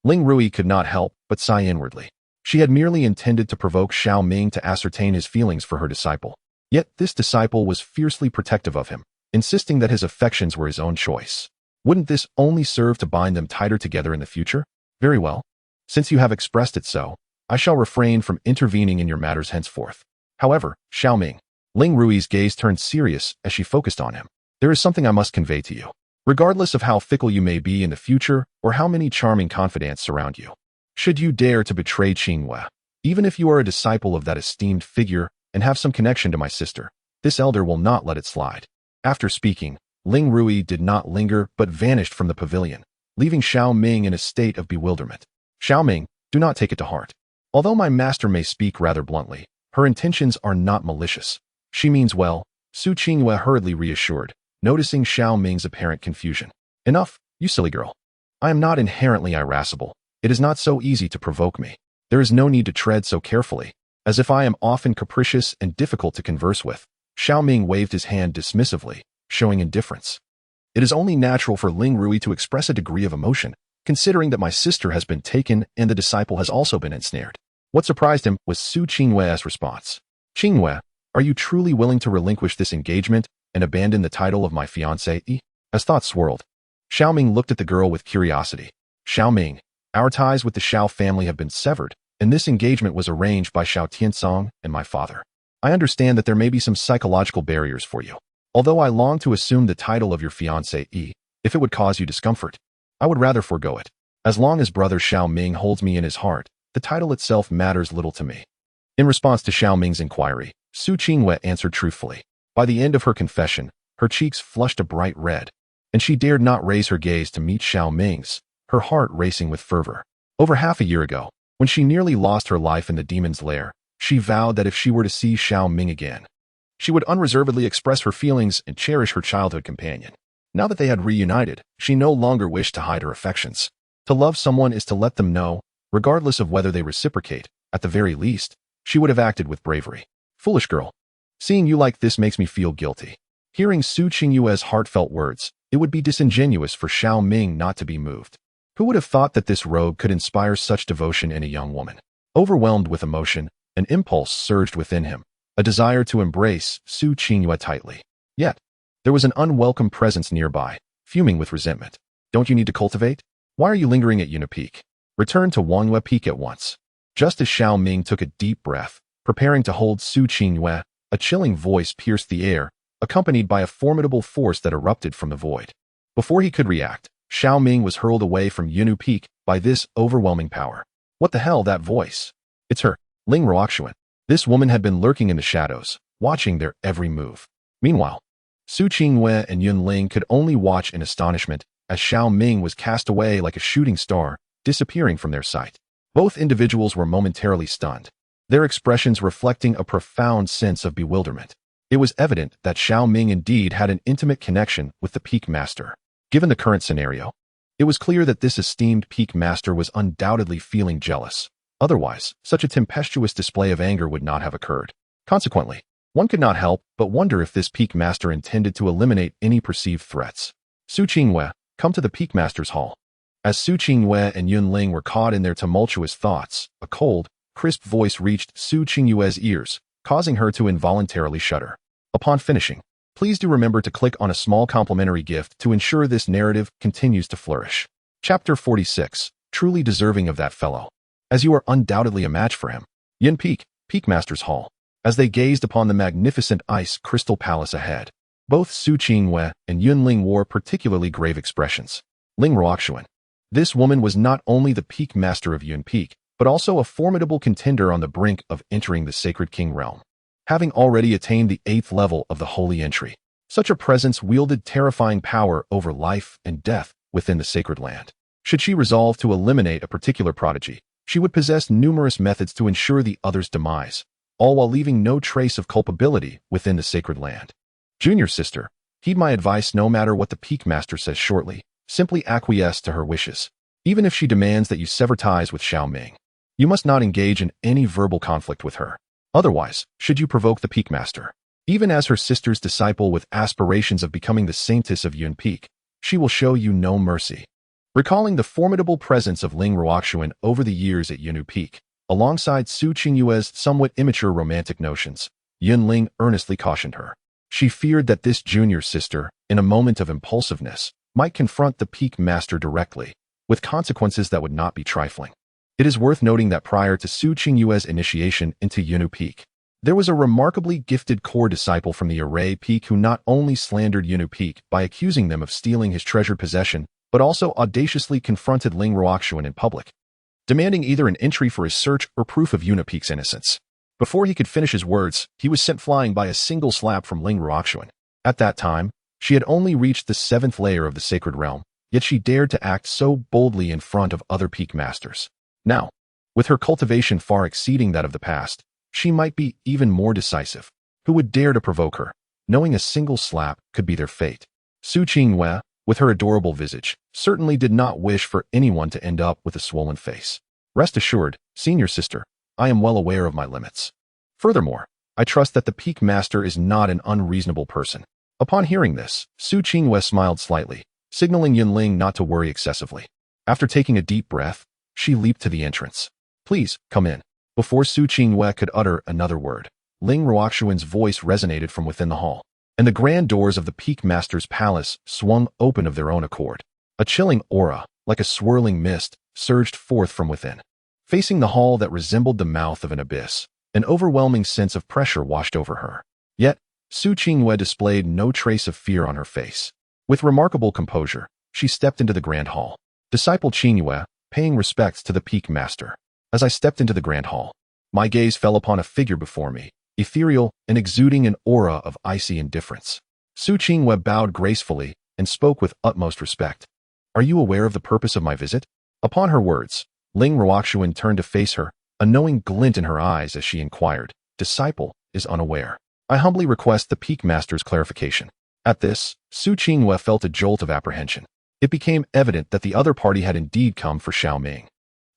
Ling Rui could not help but sigh inwardly. She had merely intended to provoke Xiao Ming to ascertain his feelings for her disciple. Yet this disciple was fiercely protective of him, insisting that his affections were his own choice. Wouldn't this only serve to bind them tighter together in the future? Very well. Since you have expressed it so, I shall refrain from intervening in your matters henceforth. However, Xiao Ming, Ling Rui's gaze turned serious as she focused on him. There is something I must convey to you. Regardless of how fickle you may be in the future or how many charming confidants surround you, should you dare to betray Qingwei, even if you are a disciple of that esteemed figure and have some connection to my sister, this elder will not let it slide. After speaking, Ling Rui did not linger but vanished from the pavilion, leaving Xiao Ming in a state of bewilderment. "Xiao Ming, do not take it to heart. Although my master may speak rather bluntly, her intentions are not malicious. She means well," Su Qingwei hurriedly reassured, noticing Xiao Ming's apparent confusion. "Enough, you silly girl. I am not inherently irascible. It is not so easy to provoke me. There is no need to tread so carefully, as if I am often capricious and difficult to converse with." Xiao Ming waved his hand dismissively, showing indifference. It is only natural for Ling Rui to express a degree of emotion, considering that my sister has been taken and the disciple has also been ensnared. What surprised him was Su Qingwe's response. Qingwe, are you truly willing to relinquish this engagement and abandon the title of my fiancé? As thoughts swirled, Xiao Ming looked at the girl with curiosity. Xiao Ming, our ties with the Xiao family have been severed, and this engagement was arranged by Xiao Tiansong and my father. I understand that there may be some psychological barriers for you. Although I long to assume the title of your fiancé, if it would cause you discomfort, I would rather forego it. As long as brother Xiao Ming holds me in his heart, the title itself matters little to me. In response to Xiao Ming's inquiry, Su Qingwe answered truthfully. By the end of her confession, her cheeks flushed a bright red, and she dared not raise her gaze to meet Xiao Ming's, her heart racing with fervor. Over half a year ago, when she nearly lost her life in the demon's lair, she vowed that if she were to see Xiao Ming again, she would unreservedly express her feelings and cherish her childhood companion. Now that they had reunited, she no longer wished to hide her affections. To love someone is to let them know, regardless of whether they reciprocate. At the very least, she would have acted with bravery. Foolish girl. Seeing you like this makes me feel guilty. Hearing Su Qingyue's heartfelt words, it would be disingenuous for Xiao Ming not to be moved. Who would have thought that this rogue could inspire such devotion in a young woman? Overwhelmed with emotion, an impulse surged within him, a desire to embrace Su Qingyue tightly. Yet, there was an unwelcome presence nearby, fuming with resentment. Don't you need to cultivate? Why are you lingering at Yuna Peak? Return to Wangyue Peak at once. Just as Xiao Ming took a deep breath, preparing to hold Su Qingyue, a chilling voice pierced the air, accompanied by a formidable force that erupted from the void. Before he could react, Xiao Ming was hurled away from Yunu Peak by this overwhelming power. What the hell, that voice? It's her, Ling Ruoxuan. This woman had been lurking in the shadows, watching their every move. Meanwhile, Su Qingwe and Yun Ling could only watch in astonishment as Xiao Ming was cast away like a shooting star, disappearing from their sight. Both individuals were momentarily stunned, their expressions reflecting a profound sense of bewilderment. It was evident that Xiao Ming indeed had an intimate connection with the Peak Master. Given the current scenario, it was clear that this esteemed Peak Master was undoubtedly feeling jealous. Otherwise, such a tempestuous display of anger would not have occurred. Consequently, one could not help but wonder if this Peak Master intended to eliminate any perceived threats. Su Qingwe, come to the Peak Master's hall. As Su Qingwe and Yun Ling were caught in their tumultuous thoughts, a cold, crisp voice reached Su Qingyue's ears, causing her to involuntarily shudder. Upon finishing, please do remember to click on a small complimentary gift to ensure this narrative continues to flourish. Chapter 46, Truly Deserving of That Fellow. As you are undoubtedly a match for him. Yin Peak, Peak Master's Hall. As they gazed upon the magnificent ice crystal palace ahead, both Su Qingwe and Yun Ling wore particularly grave expressions. Ling Ruoxuan. This woman was not only the Peak Master of Yun Peak, but also a formidable contender on the brink of entering the Sacred King realm. Having already attained the 8th level of the Holy Entry, such a presence wielded terrifying power over life and death within the sacred land. Should she resolve to eliminate a particular prodigy, she would possess numerous methods to ensure the other's demise, all while leaving no trace of culpability within the sacred land. Junior sister, heed my advice no matter what the Peak Master says shortly, simply acquiesce to her wishes. Even if she demands that you sever ties with Xiao Ming, you must not engage in any verbal conflict with her. Otherwise, should you provoke the Peak Master, even as her sister's disciple with aspirations of becoming the saintess of Yun Peak, she will show you no mercy. Recalling the formidable presence of Ling Ruoxuan over the years at Yunu Peak, alongside Su Qingyue's somewhat immature romantic notions, Yun Ling earnestly cautioned her. She feared that this junior sister, in a moment of impulsiveness, might confront the Peak Master directly, with consequences that would not be trifling. It is worth noting that prior to Su Qingyue's initiation into Yunu Peak, there was a remarkably gifted core disciple from the Array Peak who not only slandered Yunu Peak by accusing them of stealing his treasured possession, but also audaciously confronted Ling Ruoxuan in public, demanding either an entry for his search or proof of Yuna Peak's innocence. Before he could finish his words, he was sent flying by a single slap from Ling Ruoxuan. At that time, she had only reached the 7th layer of the sacred realm, yet she dared to act so boldly in front of other Peak Masters. Now, with her cultivation far exceeding that of the past, she might be even more decisive. Who would dare to provoke her, knowing a single slap could be their fate? Su Qingwe, with her adorable visage, certainly did not wish for anyone to end up with a swollen face. Rest assured, senior sister, I am well aware of my limits. Furthermore, I trust that the Peak Master is not an unreasonable person. Upon hearing this, Su Qingwe smiled slightly, signaling Yun Ling not to worry excessively. After taking a deep breath, she leaped to the entrance. "Please, come in." Before Su Qingyue could utter another word, Ling Ruoxuan's voice resonated from within the hall, and the grand doors of the Peak Master's palace swung open of their own accord. A chilling aura, like a swirling mist, surged forth from within. Facing the hall that resembled the mouth of an abyss, an overwhelming sense of pressure washed over her. Yet, Su Qingyue displayed no trace of fear on her face. With remarkable composure, she stepped into the grand hall. Disciple Qingyue, paying respects to the Peak Master. As I stepped into the grand hall, my gaze fell upon a figure before me, ethereal and exuding an aura of icy indifference. Su Qingyue bowed gracefully and spoke with utmost respect. "Are you aware of the purpose of my visit?" Upon her words, Ling Ruoxuan turned to face her, a knowing glint in her eyes as she inquired. "Disciple is unaware. I humbly request the Peak Master's clarification." At this, Su Qingyue felt a jolt of apprehension. It became evident that the other party had indeed come for Xiao Ming.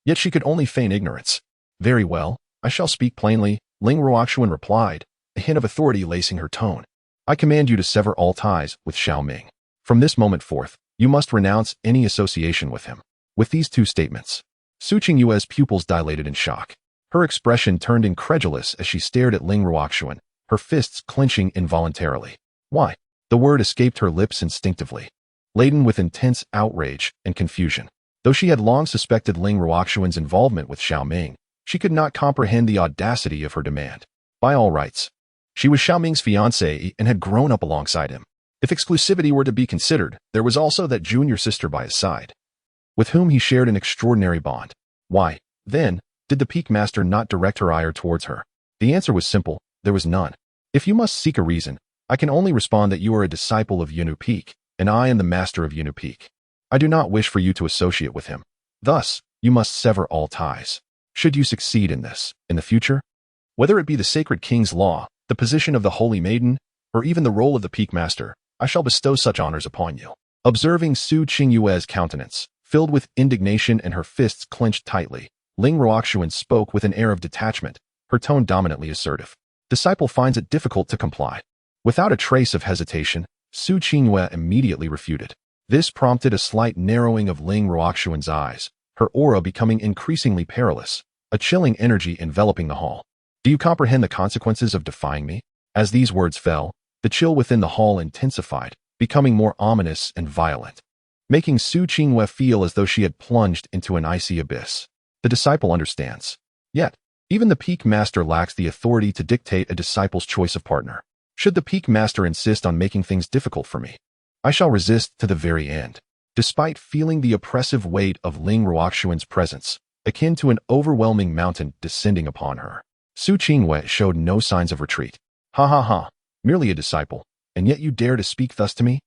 Yet she could only feign ignorance. "Very well, I shall speak plainly," Ling Ruoxuan replied, a hint of authority lacing her tone. "I command you to sever all ties with Xiao Ming. From this moment forth, you must renounce any association with him." With these two statements, Su Qingyue's pupils dilated in shock. Her expression turned incredulous as she stared at Ling Ruoxuan, her fists clenching involuntarily. "Why?" The word escaped her lips instinctively, laden with intense outrage and confusion. Though she had long suspected Ling Ruoxuan's involvement with Xiao Ming, she could not comprehend the audacity of her demand. By all rights, she was Xiao Ming's fiancée and had grown up alongside him. If exclusivity were to be considered, there was also that junior sister by his side, with whom he shared an extraordinary bond. Why, then, did the Peak Master not direct her ire towards her? The answer was simple: there was none. If you must seek a reason, I can only respond that you are a disciple of Yunu Peak, and I am the master of Yunu Peak. I do not wish for you to associate with him. Thus, you must sever all ties. Should you succeed in this, in the future, whether it be the Sacred King's law, the position of the Holy Maiden, or even the role of the Peak Master, I shall bestow such honors upon you." Observing Su Qingyue's countenance, filled with indignation and her fists clenched tightly, Ling Ruoxuan spoke with an air of detachment, her tone dominantly assertive. "Disciple finds it difficult to comply." Without a trace of hesitation, Su Qingyue immediately refuted. This prompted a slight narrowing of Ling Ruoxuan's eyes, her aura becoming increasingly perilous, a chilling energy enveloping the hall. "Do you comprehend the consequences of defying me?" As these words fell, the chill within the hall intensified, becoming more ominous and violent, making Su Qingyue feel as though she had plunged into an icy abyss. The disciple understands. Yet, even the Peak Master lacks the authority to dictate a disciple's choice of partner. Should the Peak Master insist on making things difficult for me, I shall resist to the very end. Despite feeling the oppressive weight of Ling Ruoxuan's presence, akin to an overwhelming mountain descending upon her, Su Qingyue showed no signs of retreat. "Ha ha ha, merely a disciple, and yet you dare to speak thus to me?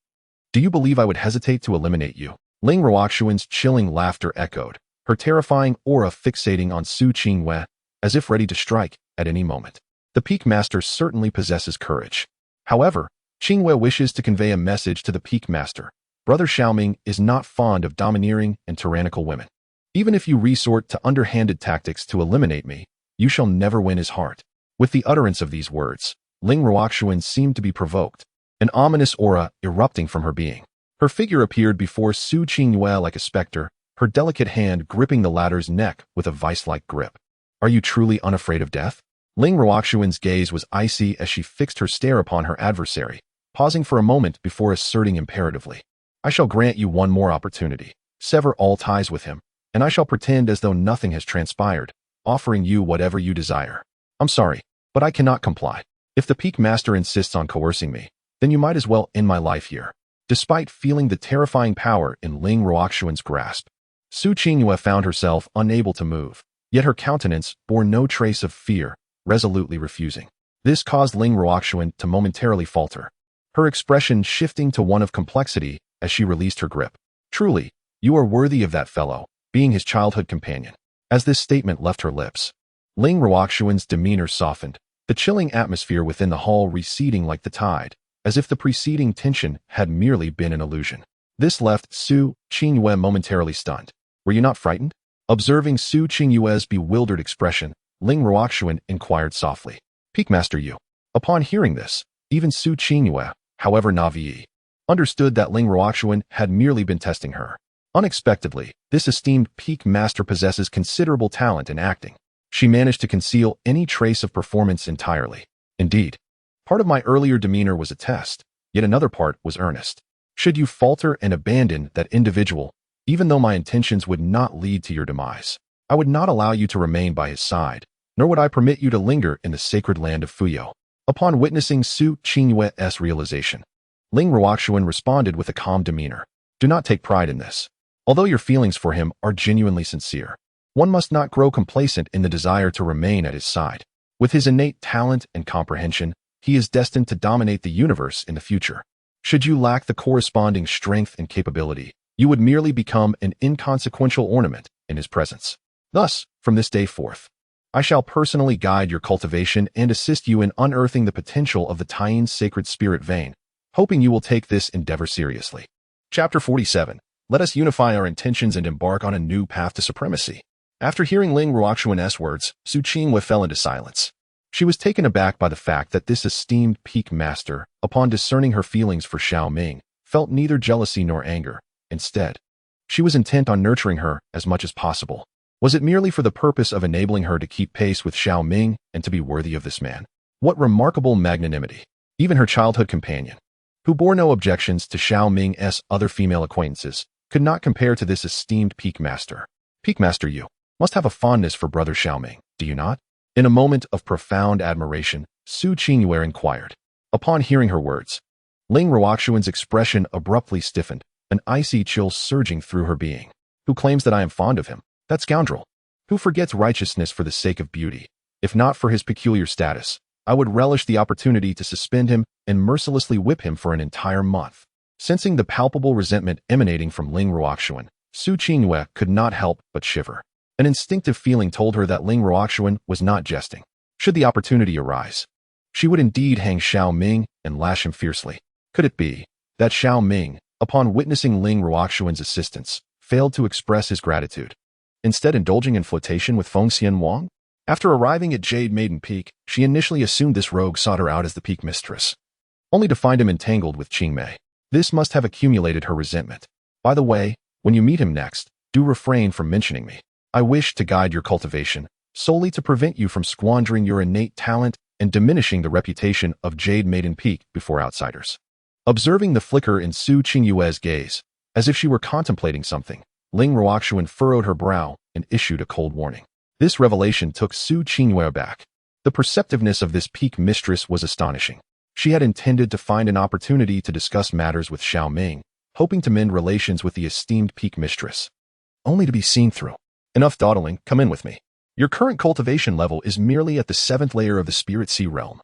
Do you believe I would hesitate to eliminate you?" Ling Ruoxuan's chilling laughter echoed, her terrifying aura fixating on Su Qingyue, as if ready to strike at any moment. The Peak Master certainly possesses courage. However, Qingyue wishes to convey a message to the Peak Master. Brother Xiao Ming is not fond of domineering and tyrannical women. Even if you resort to underhanded tactics to eliminate me, you shall never win his heart. With the utterance of these words, Ling Ruoxuan seemed to be provoked, an ominous aura erupting from her being. Her figure appeared before Su Qingyue like a specter, her delicate hand gripping the latter's neck with a vice-like grip. "Are you truly unafraid of death?" Ling Ruoxuan's gaze was icy as she fixed her stare upon her adversary, pausing for a moment before asserting imperatively. "I shall grant you one more opportunity. Sever all ties with him, and I shall pretend as though nothing has transpired, offering you whatever you desire. I'm sorry, but I cannot comply. If the Peak Master insists on coercing me, then you might as well end my life here." Despite feeling the terrifying power in Ling Ruoxuan's grasp, Su Qingyue found herself unable to move, yet her countenance bore no trace of fear, resolutely refusing. This caused Ling Ruoxuan to momentarily falter, her expression shifting to one of complexity as she released her grip. "Truly, you are worthy of that fellow, being his childhood companion." As this statement left her lips, Ling Ruoxuan's demeanor softened, the chilling atmosphere within the hall receding like the tide, as if the preceding tension had merely been an illusion. This left Su Qingyue momentarily stunned. "Were you not frightened?" Observing Su Qingyue's bewildered expression, Ling Ruoxuan inquired softly. "Peak Master, you." Upon hearing this, even Su Qingyue, however naive, understood that Ling Ruoxuan had merely been testing her. Unexpectedly, this esteemed peak master possesses considerable talent in acting. She managed to conceal any trace of performance entirely. Indeed, part of my earlier demeanor was a test, yet another part was earnest. Should you falter and abandon that individual, even though my intentions would not lead to your demise, I would not allow you to remain by his side, nor would I permit you to linger in the sacred land of Fuyao. Upon witnessing Su Qingyue's realization, Ling Ruoxuan responded with a calm demeanor. Do not take pride in this. Although your feelings for him are genuinely sincere, one must not grow complacent in the desire to remain at his side. With his innate talent and comprehension, he is destined to dominate the universe in the future. Should you lack the corresponding strength and capability, you would merely become an inconsequential ornament in his presence. Thus, from this day forth, I shall personally guide your cultivation and assist you in unearthing the potential of the Taiyan's sacred spirit vein, hoping you will take this endeavor seriously. Chapter 47. Let us unify our intentions and embark on a new path to supremacy. After hearing Ling Ruoxuan's words, Su Qingyue fell into silence. She was taken aback by the fact that this esteemed peak master, upon discerning her feelings for Xiao Ming, felt neither jealousy nor anger. Instead, she was intent on nurturing her as much as possible. Was it merely for the purpose of enabling her to keep pace with Xiao Ming and to be worthy of this man? What remarkable magnanimity! Even her childhood companion, who bore no objections to Xiao Ming's other female acquaintances, could not compare to this esteemed peak master. Peak master, you must have a fondness for brother Xiao Ming, do you not? In a moment of profound admiration, Su Qingyue inquired. Upon hearing her words, Ling Ruoxuan's expression abruptly stiffened, an icy chill surging through her being. Who claims that I am fond of him? That scoundrel. Who forgets righteousness for the sake of beauty? If not for his peculiar status, I would relish the opportunity to suspend him and mercilessly whip him for an entire month. Sensing the palpable resentment emanating from Ling Ruoxuan, Su Qingyue could not help but shiver. An instinctive feeling told her that Ling Ruoxuan was not jesting. Should the opportunity arise, she would indeed hang Xiao Ming and lash him fiercely. Could it be that Xiao Ming, upon witnessing Ling Ruoxuan's assistance, failed to express his gratitude, instead indulging in flirtation with Fengxian Wang? After arriving at Jade Maiden Peak, she initially assumed this rogue sought her out as the peak mistress, only to find him entangled with Qingmei. This must have accumulated her resentment. By the way, when you meet him next, do refrain from mentioning me. I wish to guide your cultivation, solely to prevent you from squandering your innate talent and diminishing the reputation of Jade Maiden Peak before outsiders. Observing the flicker in Su Qingyue's gaze, as if she were contemplating something, Ling Ruoxuan furrowed her brow and issued a cold warning. This revelation took Su Qingyue aback. The perceptiveness of this peak mistress was astonishing. She had intended to find an opportunity to discuss matters with Xiao Ming, hoping to mend relations with the esteemed peak mistress, only to be seen through. Enough dawdling, come in with me. Your current cultivation level is merely at the 7th layer of the Spirit Sea realm,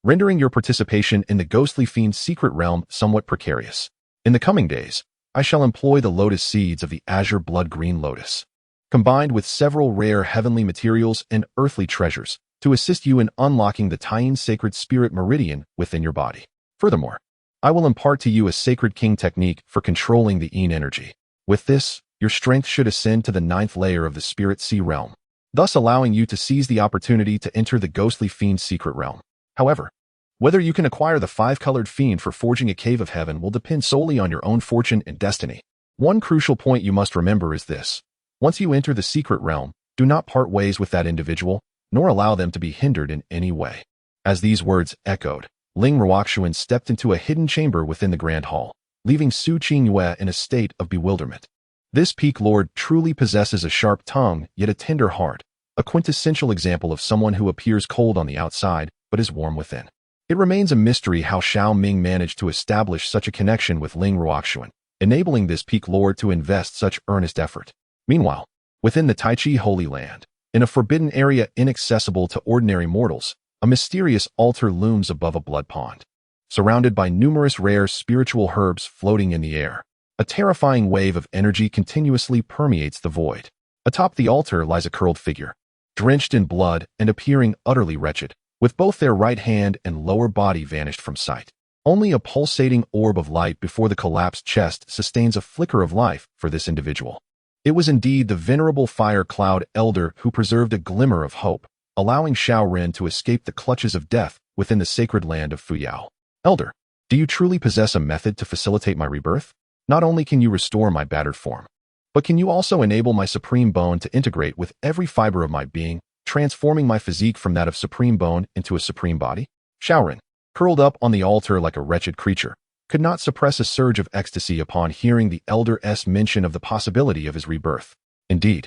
rendering your participation in the Ghostly Fiend's secret realm somewhat precarious. In the coming days, I shall employ the lotus seeds of the azure blood-green lotus, combined with several rare heavenly materials and earthly treasures, to assist you in unlocking the Taiyan sacred spirit meridian within your body. Furthermore, I will impart to you a sacred king technique for controlling the Yin energy. With this, your strength should ascend to the 9th layer of the Spirit Sea realm, thus allowing you to seize the opportunity to enter the Ghostly Fiend's secret realm. However, whether you can acquire the 5-colored fiend for forging a cave of heaven will depend solely on your own fortune and destiny. One crucial point you must remember is this. Once you enter the secret realm, do not part ways with that individual, nor allow them to be hindered in any way. As these words echoed, Ling Ruoxuan stepped into a hidden chamber within the Grand Hall, leaving Su Qingyue in a state of bewilderment. This peak lord truly possesses a sharp tongue, yet a tender heart, a quintessential example of someone who appears cold on the outside, but is warm within. It remains a mystery how Xiao Ming managed to establish such a connection with Ling Ruoxuan, enabling this peak lord to invest such earnest effort. Meanwhile, within the Taichi Holy Land, in a forbidden area inaccessible to ordinary mortals, a mysterious altar looms above a blood pond, surrounded by numerous rare spiritual herbs floating in the air. A terrifying wave of energy continuously permeates the void. Atop the altar lies a curled figure, drenched in blood and appearing utterly wretched, with both their right hand and lower body vanished from sight. Only a pulsating orb of light before the collapsed chest sustains a flicker of life for this individual. It was indeed the venerable Fire Cloud Elder who preserved a glimmer of hope, allowing Xiao Ren to escape the clutches of death within the sacred land of Fuyao. Elder, do you truly possess a method to facilitate my rebirth? Not only can you restore my battered form, But can you also enable my supreme bone to integrate with every fiber of my being, transforming my physique from that of supreme bone into a supreme body? Xiao, curled up on the altar like a wretched creature, could not suppress a surge of ecstasy upon hearing the elder's mention of the possibility of his rebirth. Indeed,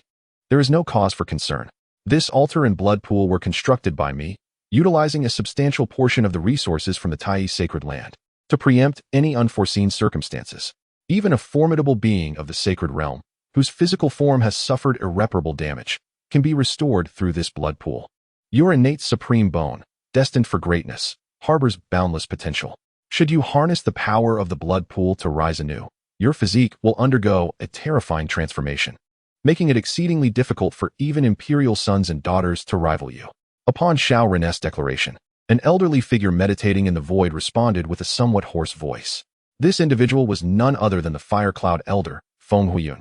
there is no cause for concern. This altar and blood pool were constructed by me, utilizing a substantial portion of the resources from the Tai sacred land to preempt any unforeseen circumstances. Even a formidable being of the sacred realm, whose physical form has suffered irreparable damage, can be restored through this blood pool. Your innate supreme bone, destined for greatness, harbors boundless potential. Should you harness the power of the blood pool to rise anew, your physique will undergo a terrifying transformation, making it exceedingly difficult for even imperial sons and daughters to rival you. Upon Xiao Ren's declaration, an elderly figure meditating in the void responded with a somewhat hoarse voice. This individual was none other than the Fire Cloud Elder, Feng Huiyun,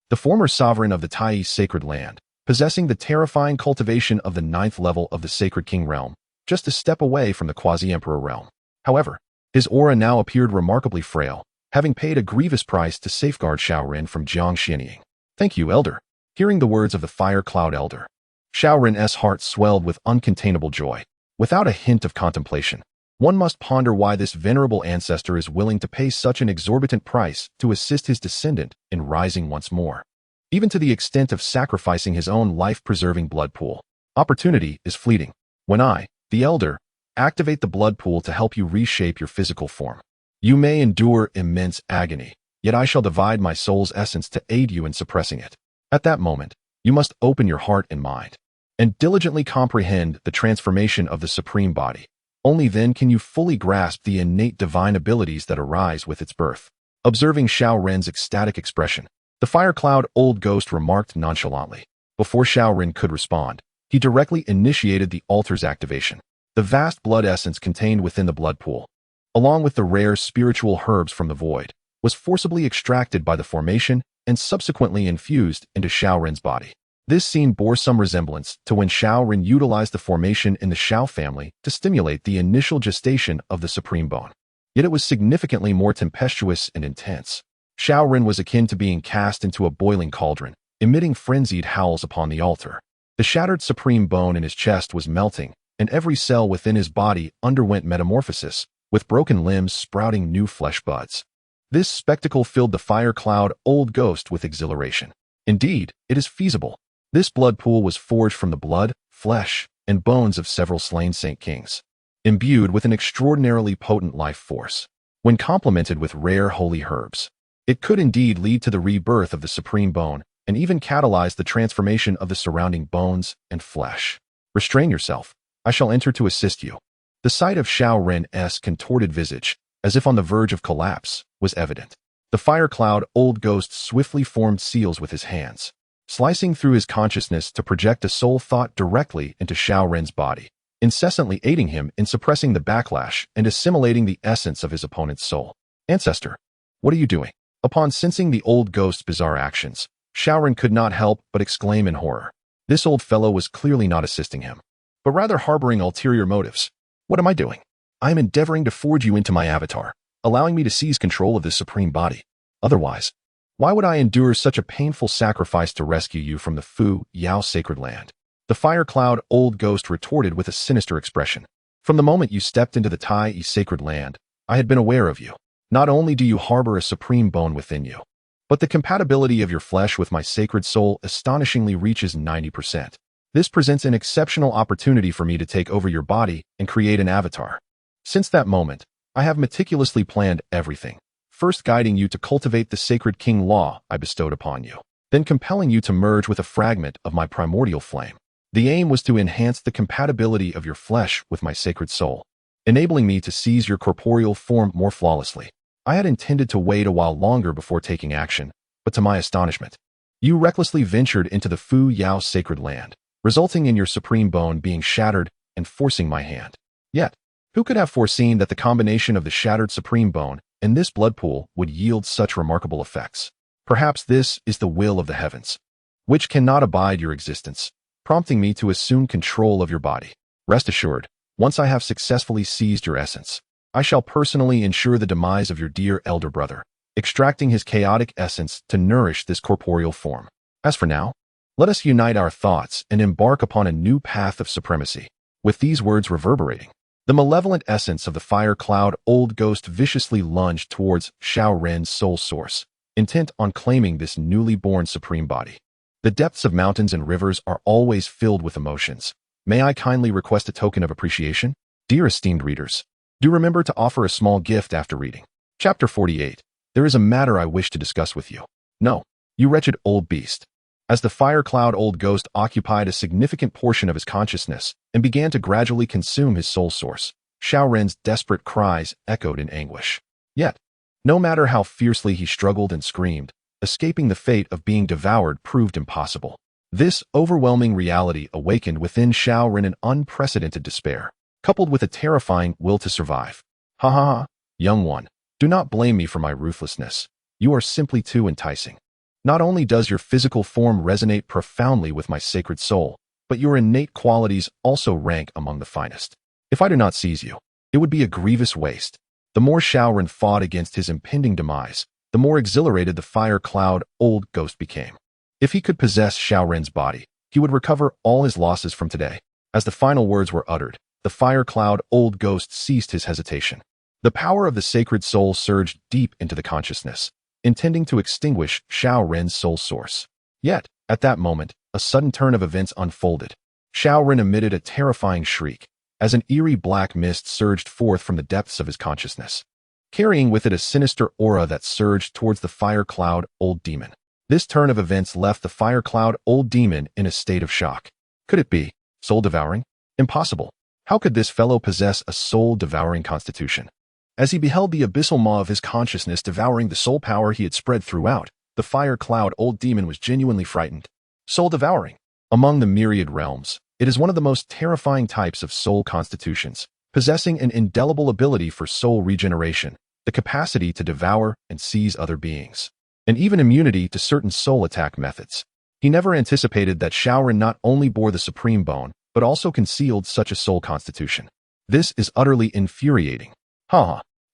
the former sovereign of the Tai sacred land, possessing the terrifying cultivation of the 9th level of the Sacred King realm, just a step away from the Quasi-Emperor realm. However, his aura now appeared remarkably frail, having paid a grievous price to safeguard Xiao Ren from Jiang Xianying. Thank you, Elder. Hearing the words of the Fire Cloud Elder, Xiao Ren's heart swelled with uncontainable joy. Without a hint of contemplation, one must ponder why this venerable ancestor is willing to pay such an exorbitant price to assist his descendant in rising once more, even to the extent of sacrificing his own life-preserving blood pool. Opportunity is fleeting. When I, the Elder, activate the blood pool to help you reshape your physical form, you may endure immense agony, yet I shall divide my soul's essence to aid you in suppressing it. At that moment, you must open your heart and mind, and diligently comprehend the transformation of the supreme body. Only then can you fully grasp the innate divine abilities that arise with its birth. Observing Xiao Ren's ecstatic expression, the Fire Cloud Old Ghost remarked nonchalantly. Before Xiao Ren could respond, he directly initiated the altar's activation. The vast blood essence contained within the blood pool, along with the rare spiritual herbs from the void, was forcibly extracted by the formation and subsequently infused into Xiao Ren's body. This scene bore some resemblance to when Xiao Ren utilized the formation in the Xiao family to stimulate the initial gestation of the supreme bone. Yet it was significantly more tempestuous and intense. Xiao Ren was akin to being cast into a boiling cauldron, emitting frenzied howls upon the altar. The shattered supreme bone in his chest was melting, and every cell within his body underwent metamorphosis, with broken limbs sprouting new flesh buds. This spectacle filled the Fire Cloud Old Ghost with exhilaration. Indeed, it is feasible. This blood pool was forged from the blood, flesh, and bones of several slain Saint Kings, imbued with an extraordinarily potent life force. When complemented with rare holy herbs, it could indeed lead to the rebirth of the supreme bone and even catalyze the transformation of the surrounding bones and flesh. Restrain yourself. I shall enter to assist you. The sight of Xiao Ren's contorted visage, as if on the verge of collapse, was evident. The Fire Cloud Old Ghost swiftly formed seals with his hands, slicing through his consciousness to project a soul thought directly into Xiao Ren's body, incessantly aiding him in suppressing the backlash and assimilating the essence of his opponent's soul. Ancestor, what are you doing? Upon sensing the old ghost's bizarre actions, Xiao Ren could not help but exclaim in horror. This old fellow was clearly not assisting him, but rather harboring ulterior motives. What am I doing? I am endeavoring to forge you into my avatar, allowing me to seize control of this supreme body. Otherwise, why would I endure such a painful sacrifice to rescue you from the Fu Yao sacred land? The Fire Cloud Old Ghost retorted with a sinister expression. From the moment you stepped into the Tai sacred land, I had been aware of you. Not only do you harbor a supreme bone within you, but the compatibility of your flesh with my sacred soul astonishingly reaches 90%. This presents an exceptional opportunity for me to take over your body and create an avatar. Since that moment, I have meticulously planned everything, first guiding you to cultivate the sacred king law I bestowed upon you, then compelling you to merge with a fragment of my primordial flame. The aim was to enhance the compatibility of your flesh with my sacred soul, enabling me to seize your corporeal form more flawlessly. I had intended to wait a while longer before taking action, but to my astonishment, you recklessly ventured into the Fu Yao sacred land, resulting in your supreme bone being shattered and forcing my hand. Yet, who could have foreseen that the combination of the shattered supreme bone and this blood pool would yield such remarkable effects? Perhaps this is the will of the heavens, which cannot abide your existence, prompting me to assume control of your body. Rest assured, once I have successfully seized your essence, I shall personally ensure the demise of your dear elder brother. extracting his chaotic essence to nourish this corporeal form. As for now, let us unite our thoughts and embark upon a new path of supremacy. With these words reverberating, the malevolent essence of the fire cloud old ghost viciously lunged towards Xiao Ren's soul source, intent on claiming this newly born supreme body. The depths of mountains and rivers are always filled with emotions. May I kindly request a token of appreciation? Dear esteemed readers, do remember to offer a small gift after reading. Chapter 48. There is a matter I wish to discuss with you. No, you wretched old beast. As the fire cloud old ghost occupied a significant portion of his consciousness and began to gradually consume his soul source, Xiao Ren's desperate cries echoed in anguish. Yet, no matter how fiercely he struggled and screamed, escaping the fate of being devoured proved impossible. This overwhelming reality awakened within Xiao Ren an unprecedented despair, coupled with a terrifying will to survive. Ha ha ha, young one, do not blame me for my ruthlessness. You are simply too enticing. Not only does your physical form resonate profoundly with my sacred soul, but your innate qualities also rank among the finest. If I do not seize you, it would be a grievous waste. The more Xiao Ren fought against his impending demise, the more exhilarated the fire cloud old ghost became. If he could possess Xiao Ren's body, he would recover all his losses from today. As the final words were uttered, the fire cloud old ghost ceased his hesitation. The power of the sacred soul surged deep into the consciousness, intending to extinguish Xiao Ren's soul source. Yet, at that moment, a sudden turn of events unfolded. Xiao Ren emitted a terrifying shriek, as an eerie black mist surged forth from the depths of his consciousness, carrying with it a sinister aura that surged towards the fire cloud old demon. This turn of events left the fire cloud old demon in a state of shock. Could it be soul-devouring? Impossible. How could this fellow possess a soul-devouring constitution? As he beheld the abyssal maw of his consciousness devouring the soul power he had spread throughout, the fire cloud old demon was genuinely frightened. Soul-devouring. Among the myriad realms, it is one of the most terrifying types of soul constitutions, possessing an indelible ability for soul regeneration, the capacity to devour and seize other beings, and even immunity to certain soul attack methods. He never anticipated that Xiao Ren not only bore the supreme bone, but also concealed such a soul constitution. This is utterly infuriating.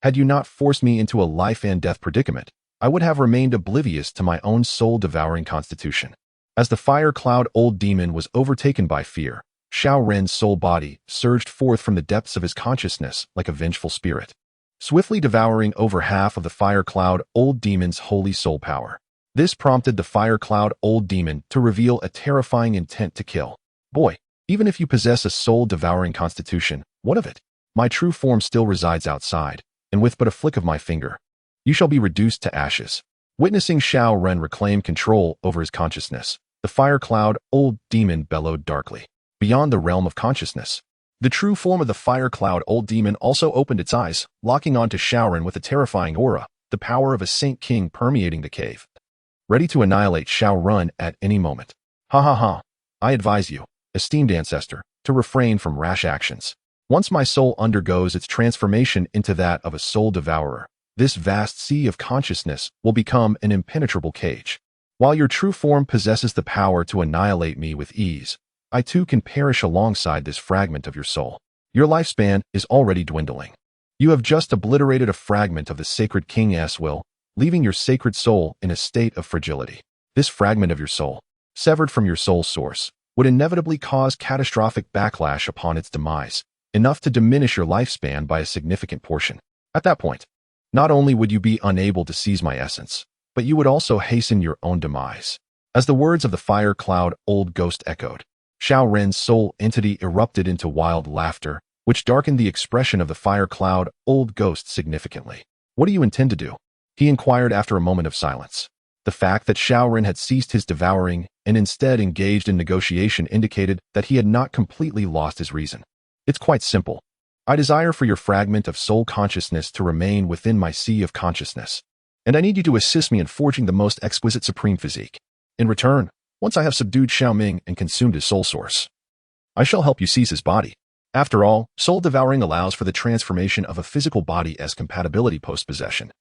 Had you not forced me into a life and death predicament, I would have remained oblivious to my own soul-devouring constitution. As the fire cloud old demon was overtaken by fear, Xiao Ren's soul body surged forth from the depths of his consciousness like a vengeful spirit, swiftly devouring over half of the fire cloud old demon's holy soul power. This prompted the fire cloud old demon to reveal a terrifying intent to kill. Boy, even if you possess a soul-devouring constitution, what of it? My true form still resides outside, and with but a flick of my finger, you shall be reduced to ashes. Witnessing Xiao Ren reclaim control over his consciousness, the fire cloud old demon bellowed darkly. Beyond the realm of consciousness, the true form of the fire cloud old demon also opened its eyes, locking onto Xiao Ren with a terrifying aura, the power of a saint king permeating the cave, ready to annihilate Xiao Ren at any moment. Ha. I advise you, esteemed ancestor, to refrain from rash actions. Once my soul undergoes its transformation into that of a soul devourer, this vast sea of consciousness will become an impenetrable cage. While your true form possesses the power to annihilate me with ease, I too can perish alongside this fragment of your soul. Your lifespan is already dwindling. You have just obliterated a fragment of the sacred king's will, leaving your sacred soul in a state of fragility. This fragment of your soul, severed from your soul source, would inevitably cause catastrophic backlash upon its demise, enough to diminish your lifespan by a significant portion. At that point, not only would you be unable to seize my essence, but you would also hasten your own demise. As the words of the fire cloud old ghost echoed, Xiao Ren's soul entity erupted into wild laughter, which darkened the expression of the fire cloud old ghost significantly. What do you intend to do? He inquired after a moment of silence. The fact that Xiao Ren had ceased his devouring and instead engaged in negotiation indicated that he had not completely lost his reason. It's quite simple. I desire for your fragment of soul consciousness to remain within my sea of consciousness, and I need you to assist me in forging the most exquisite supreme physique. In return, once I have subdued Xiao Ming and consumed his soul source, I shall help you seize his body. After all, soul devouring allows for the transformation of a physical body as compatibility post-possession,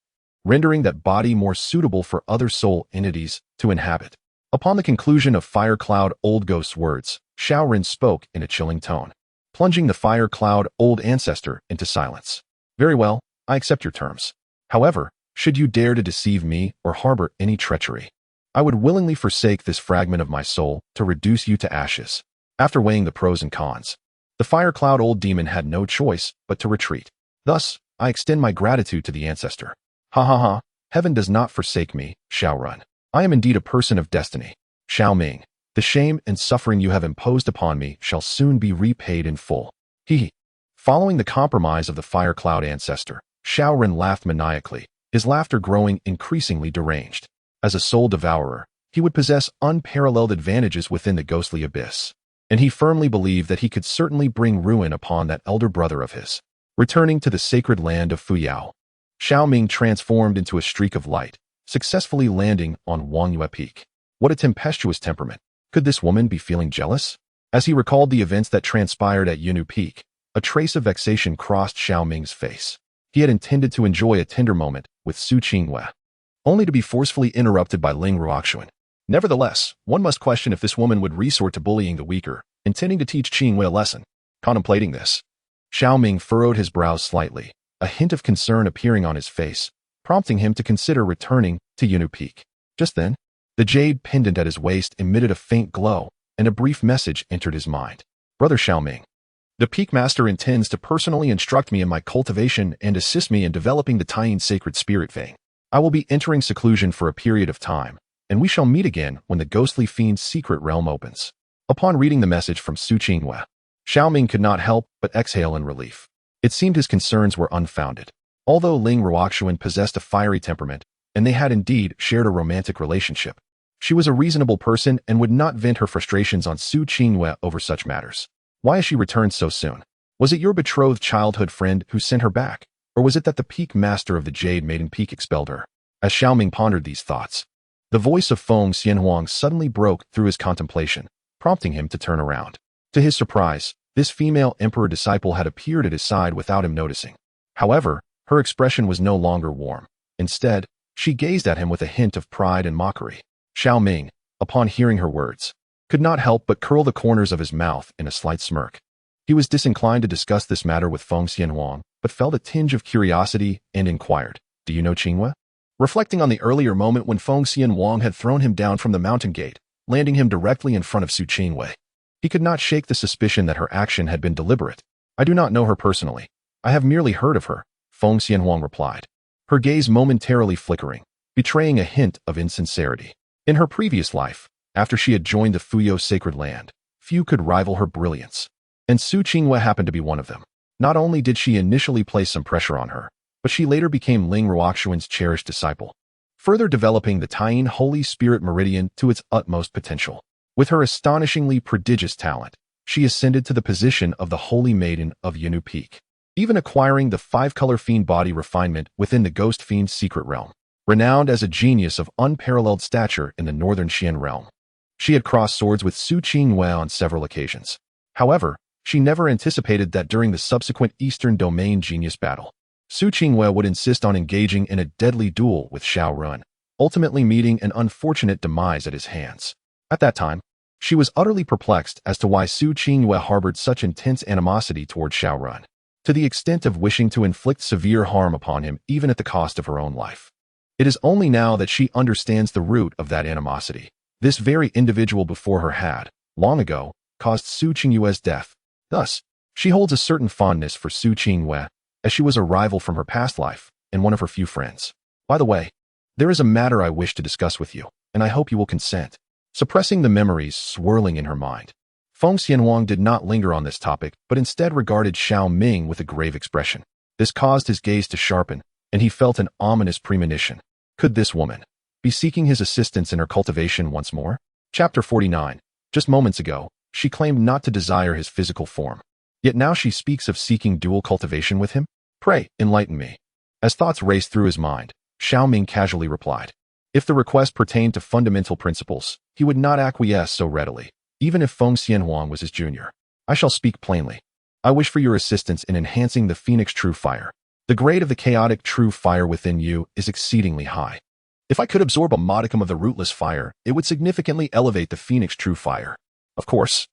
rendering that body more suitable for other soul entities to inhabit. Upon the conclusion of Fire Cloud Old Ghost's words, Xiao Ren spoke in a chilling tone, plunging the Fire Cloud Old Ancestor into silence. Very well, I accept your terms. However, Should you dare to deceive me or harbor any treachery, I would willingly forsake this fragment of my soul to reduce you to ashes. After weighing the pros and cons, the fire cloud old demon had no choice but to retreat. Thus, I extend my gratitude to the ancestor. Ha ha ha, heaven does not forsake me, Xiao Run. I am indeed a person of destiny. Xiao Ming, the shame and suffering you have imposed upon me shall soon be repaid in full. Hee. Following the compromise of the fire cloud ancestor, Xiao Run laughed maniacally, his laughter growing increasingly deranged. As a soul devourer, he would possess unparalleled advantages within the ghostly abyss, and he firmly believed that he could certainly bring ruin upon that elder brother of his. Returning to the sacred land of Fuyao, Xiao Ming transformed into a streak of light, successfully landing on Wangyue Peak. What a tempestuous temperament. Could this woman be feeling jealous? As he recalled the events that transpired at Yunu Peak, a trace of vexation crossed Xiao Ming's face. He had intended to enjoy a tender moment with Su Qinghue, only to be forcefully interrupted by Ling Ruoxuan. Nevertheless, one must question if this woman would resort to bullying the weaker, intending to teach Qinghue a lesson. Contemplating this, Xiao Ming furrowed his brows slightly, a hint of concern appearing on his face, prompting him to consider returning to Yunu Peak. Just then, the jade pendant at his waist emitted a faint glow, and a brief message entered his mind. Brother Xiao Ming, the Peak Master intends to personally instruct me in my cultivation and assist me in developing the Taiyin sacred spirit vein. I will be entering seclusion for a period of time, and we shall meet again when the ghostly fiend's secret realm opens. Upon reading the message from Su Qinghue, Xiao Ming could not help but exhale in relief. It seemed his concerns were unfounded. Although Ling Ruoxuan possessed a fiery temperament, and they had indeed shared a romantic relationship, she was a reasonable person and would not vent her frustrations on Su Qinghue over such matters. Why has she returned so soon? Was it your betrothed childhood friend who sent her back, or was it that the Peak Master of the Jade Maiden Peak expelled her? As Xiao Ming pondered these thoughts, the voice of Feng Xianhuang suddenly broke through his contemplation, prompting him to turn around. To his surprise, this female emperor disciple had appeared at his side without him noticing. However, her expression was no longer warm. Instead, she gazed at him with a hint of pride and mockery. Xiao Ming, upon hearing her words, could not help but curl the corners of his mouth in a slight smirk. He was disinclined to discuss this matter with Feng Xianhuang, but felt a tinge of curiosity and inquired, "Do you know Qinghue?" Reflecting on the earlier moment when Feng Xianhuang had thrown him down from the mountain gate, landing him directly in front of Su Qinghue, he could not shake the suspicion that her action had been deliberate. "I do not know her personally. I have merely heard of her," Feng Xianhuang replied, her gaze momentarily flickering, betraying a hint of insincerity. In her previous life, after she had joined the Fuyao sacred land, few could rival her brilliance, and Su Qinghue happened to be one of them. Not only did she initially place some pressure on her, but she later became Ling Ruoxuan's cherished disciple, further developing the Taiyin Holy Spirit Meridian to its utmost potential. With her astonishingly prodigious talent, she ascended to the position of the Holy Maiden of Yunu Peak, even acquiring the five-color fiend body refinement within the Ghost Fiend's secret realm. Renowned as a genius of unparalleled stature in the northern Xian realm, she had crossed swords with Su Qinghue on several occasions. However, she never anticipated that during the subsequent Eastern Domain Genius battle, Su Qinghue would insist on engaging in a deadly duel with Xiao Run, ultimately meeting an unfortunate demise at his hands. At that time, she was utterly perplexed as to why Su Qinghue harbored such intense animosity toward Xiao Run, to the extent of wishing to inflict severe harm upon him even at the cost of her own life. It is only now that she understands the root of that animosity. This very individual before her had, long ago, caused Su Qinghue's death. Thus, she holds a certain fondness for Su Qinghue, as she was a rival from her past life and one of her few friends. By the way, there is a matter I wish to discuss with you, and I hope you will consent. Suppressing the memories swirling in her mind, Feng Xianhuang did not linger on this topic, but instead regarded Xiao Ming with a grave expression. This caused his gaze to sharpen, and he felt an ominous premonition. Could this woman be seeking his assistance in her cultivation once more? Chapter 49. Just moments ago, she claimed not to desire his physical form. Yet now she speaks of seeking dual cultivation with him? Pray, enlighten me. As thoughts raced through his mind, Xiao Ming casually replied. If the request pertained to fundamental principles, he would not acquiesce so readily, even if Feng Xianhuang was his junior. I shall speak plainly. I wish for your assistance in enhancing the Phoenix True Fire. The grade of the chaotic true fire within you is exceedingly high. If I could absorb a modicum of the rootless fire, it would significantly elevate the Phoenix True Fire. Of course,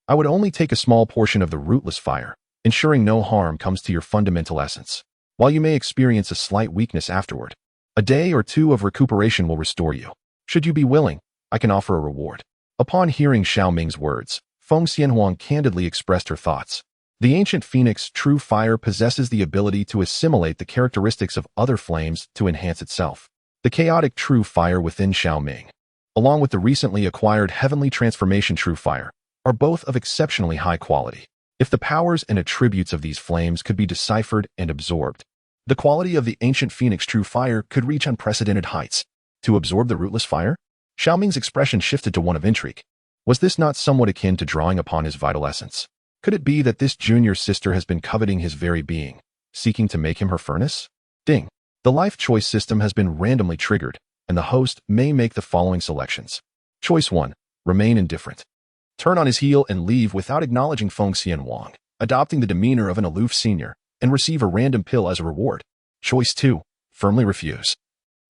I would only take a small portion of the rootless fire, ensuring no harm comes to your fundamental essence, while you may experience a slight weakness afterward. A day or two of recuperation will restore you. Should you be willing, I can offer a reward." Upon hearing Xiao Ming's words, Feng Xianhuang candidly expressed her thoughts. The ancient phoenix true fire possesses the ability to assimilate the characteristics of other flames to enhance itself. The chaotic true fire within Xiao Ming, along with the recently acquired heavenly transformation true fire, are both of exceptionally high quality. If the powers and attributes of these flames could be deciphered and absorbed, the quality of the ancient phoenix true fire could reach unprecedented heights. To absorb the rootless fire? Xiao Ming's expression shifted to one of intrigue. Was this not somewhat akin to drawing upon his vital essence? Could it be that this junior sister has been coveting his very being, seeking to make him her furnace? Ding. The life choice system has been randomly triggered, and the host may make the following selections. Choice 1. Remain indifferent. Turn on his heel and leave without acknowledging Feng Xianhuang, adopting the demeanor of an aloof senior, and receive a random pill as a reward. Choice 2. Firmly refuse.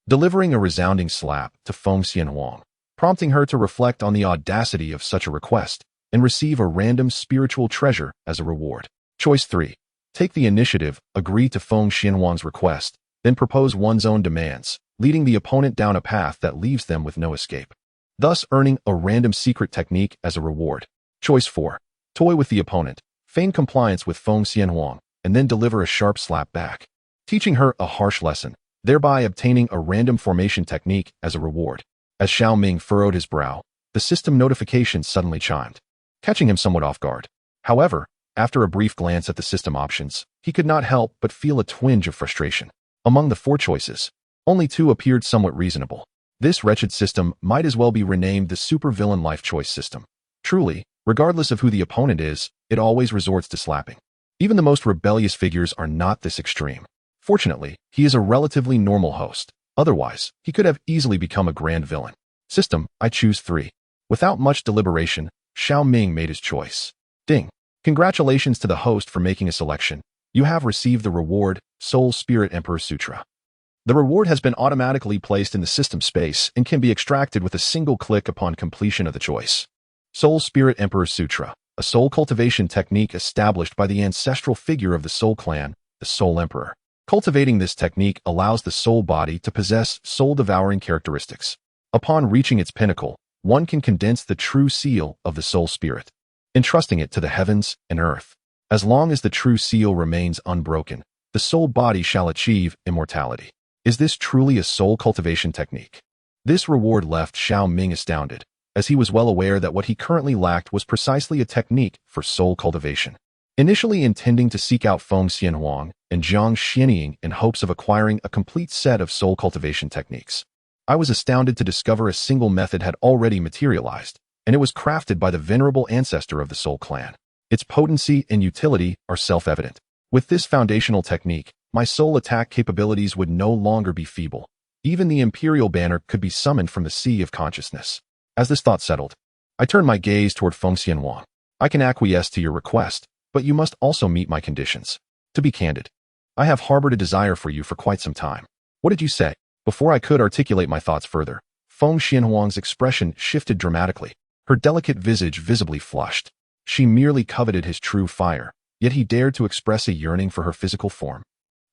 Delivering a resounding slap to Feng Xianhuang, prompting her to reflect on the audacity of such a request, and receive a random spiritual treasure as a reward. Choice 3. Take the initiative, agree to Feng Xianhuang's request, then propose one's own demands, leading the opponent down a path that leaves them with no escape, thus earning a random secret technique as a reward. Choice 4. Toy with the opponent, feign compliance with Feng Xianhuang, and then deliver a sharp slap back, teaching her a harsh lesson, thereby obtaining a random formation technique as a reward. As Xiao Ming furrowed his brow, the system notification suddenly chimed, catching him somewhat off guard. However, after a brief glance at the system options, he could not help but feel a twinge of frustration. Among the 4 choices, only 2 appeared somewhat reasonable. This wretched system might as well be renamed the supervillain life choice system. Truly, regardless of who the opponent is, it always resorts to slapping. Even the most rebellious figures are not this extreme. Fortunately, he is a relatively normal host. Otherwise, he could have easily become a grand villain. System, I choose 3. Without much deliberation, Xiao Ming made his choice. Ding. Congratulations to the host for making a selection. You have received the reward, Soul Spirit Emperor Sutra. The reward has been automatically placed in the system space and can be extracted with a single click upon completion of the choice. Soul Spirit Emperor Sutra, a soul cultivation technique established by the ancestral figure of the Soul Clan, the Soul Emperor. Cultivating this technique allows the soul body to possess soul-devouring characteristics. Upon reaching its pinnacle, one can condense the true seal of the soul spirit, entrusting it to the heavens and earth. As long as the true seal remains unbroken, the soul body shall achieve immortality. Is this truly a soul cultivation technique? This reward left Xiao Ming astounded, as he was well aware that what he currently lacked was precisely a technique for soul cultivation. Initially intending to seek out Feng Xianhuang and Jiang Xianying in hopes of acquiring a complete set of soul cultivation techniques, I was astounded to discover a single method had already materialized, and it was crafted by the venerable ancestor of the Soul Clan. Its potency and utility are self-evident. With this foundational technique, my soul attack capabilities would no longer be feeble. Even the Imperial banner could be summoned from the sea of consciousness. As this thought settled, I turned my gaze toward Feng Xianhuang. I can acquiesce to your request, but you must also meet my conditions. To be candid, I have harbored a desire for you for quite some time. What did you say? Before I could articulate my thoughts further, Feng Xianhuang's expression shifted dramatically. Her delicate visage visibly flushed. She merely coveted his true fire, yet he dared to express a yearning for her physical form.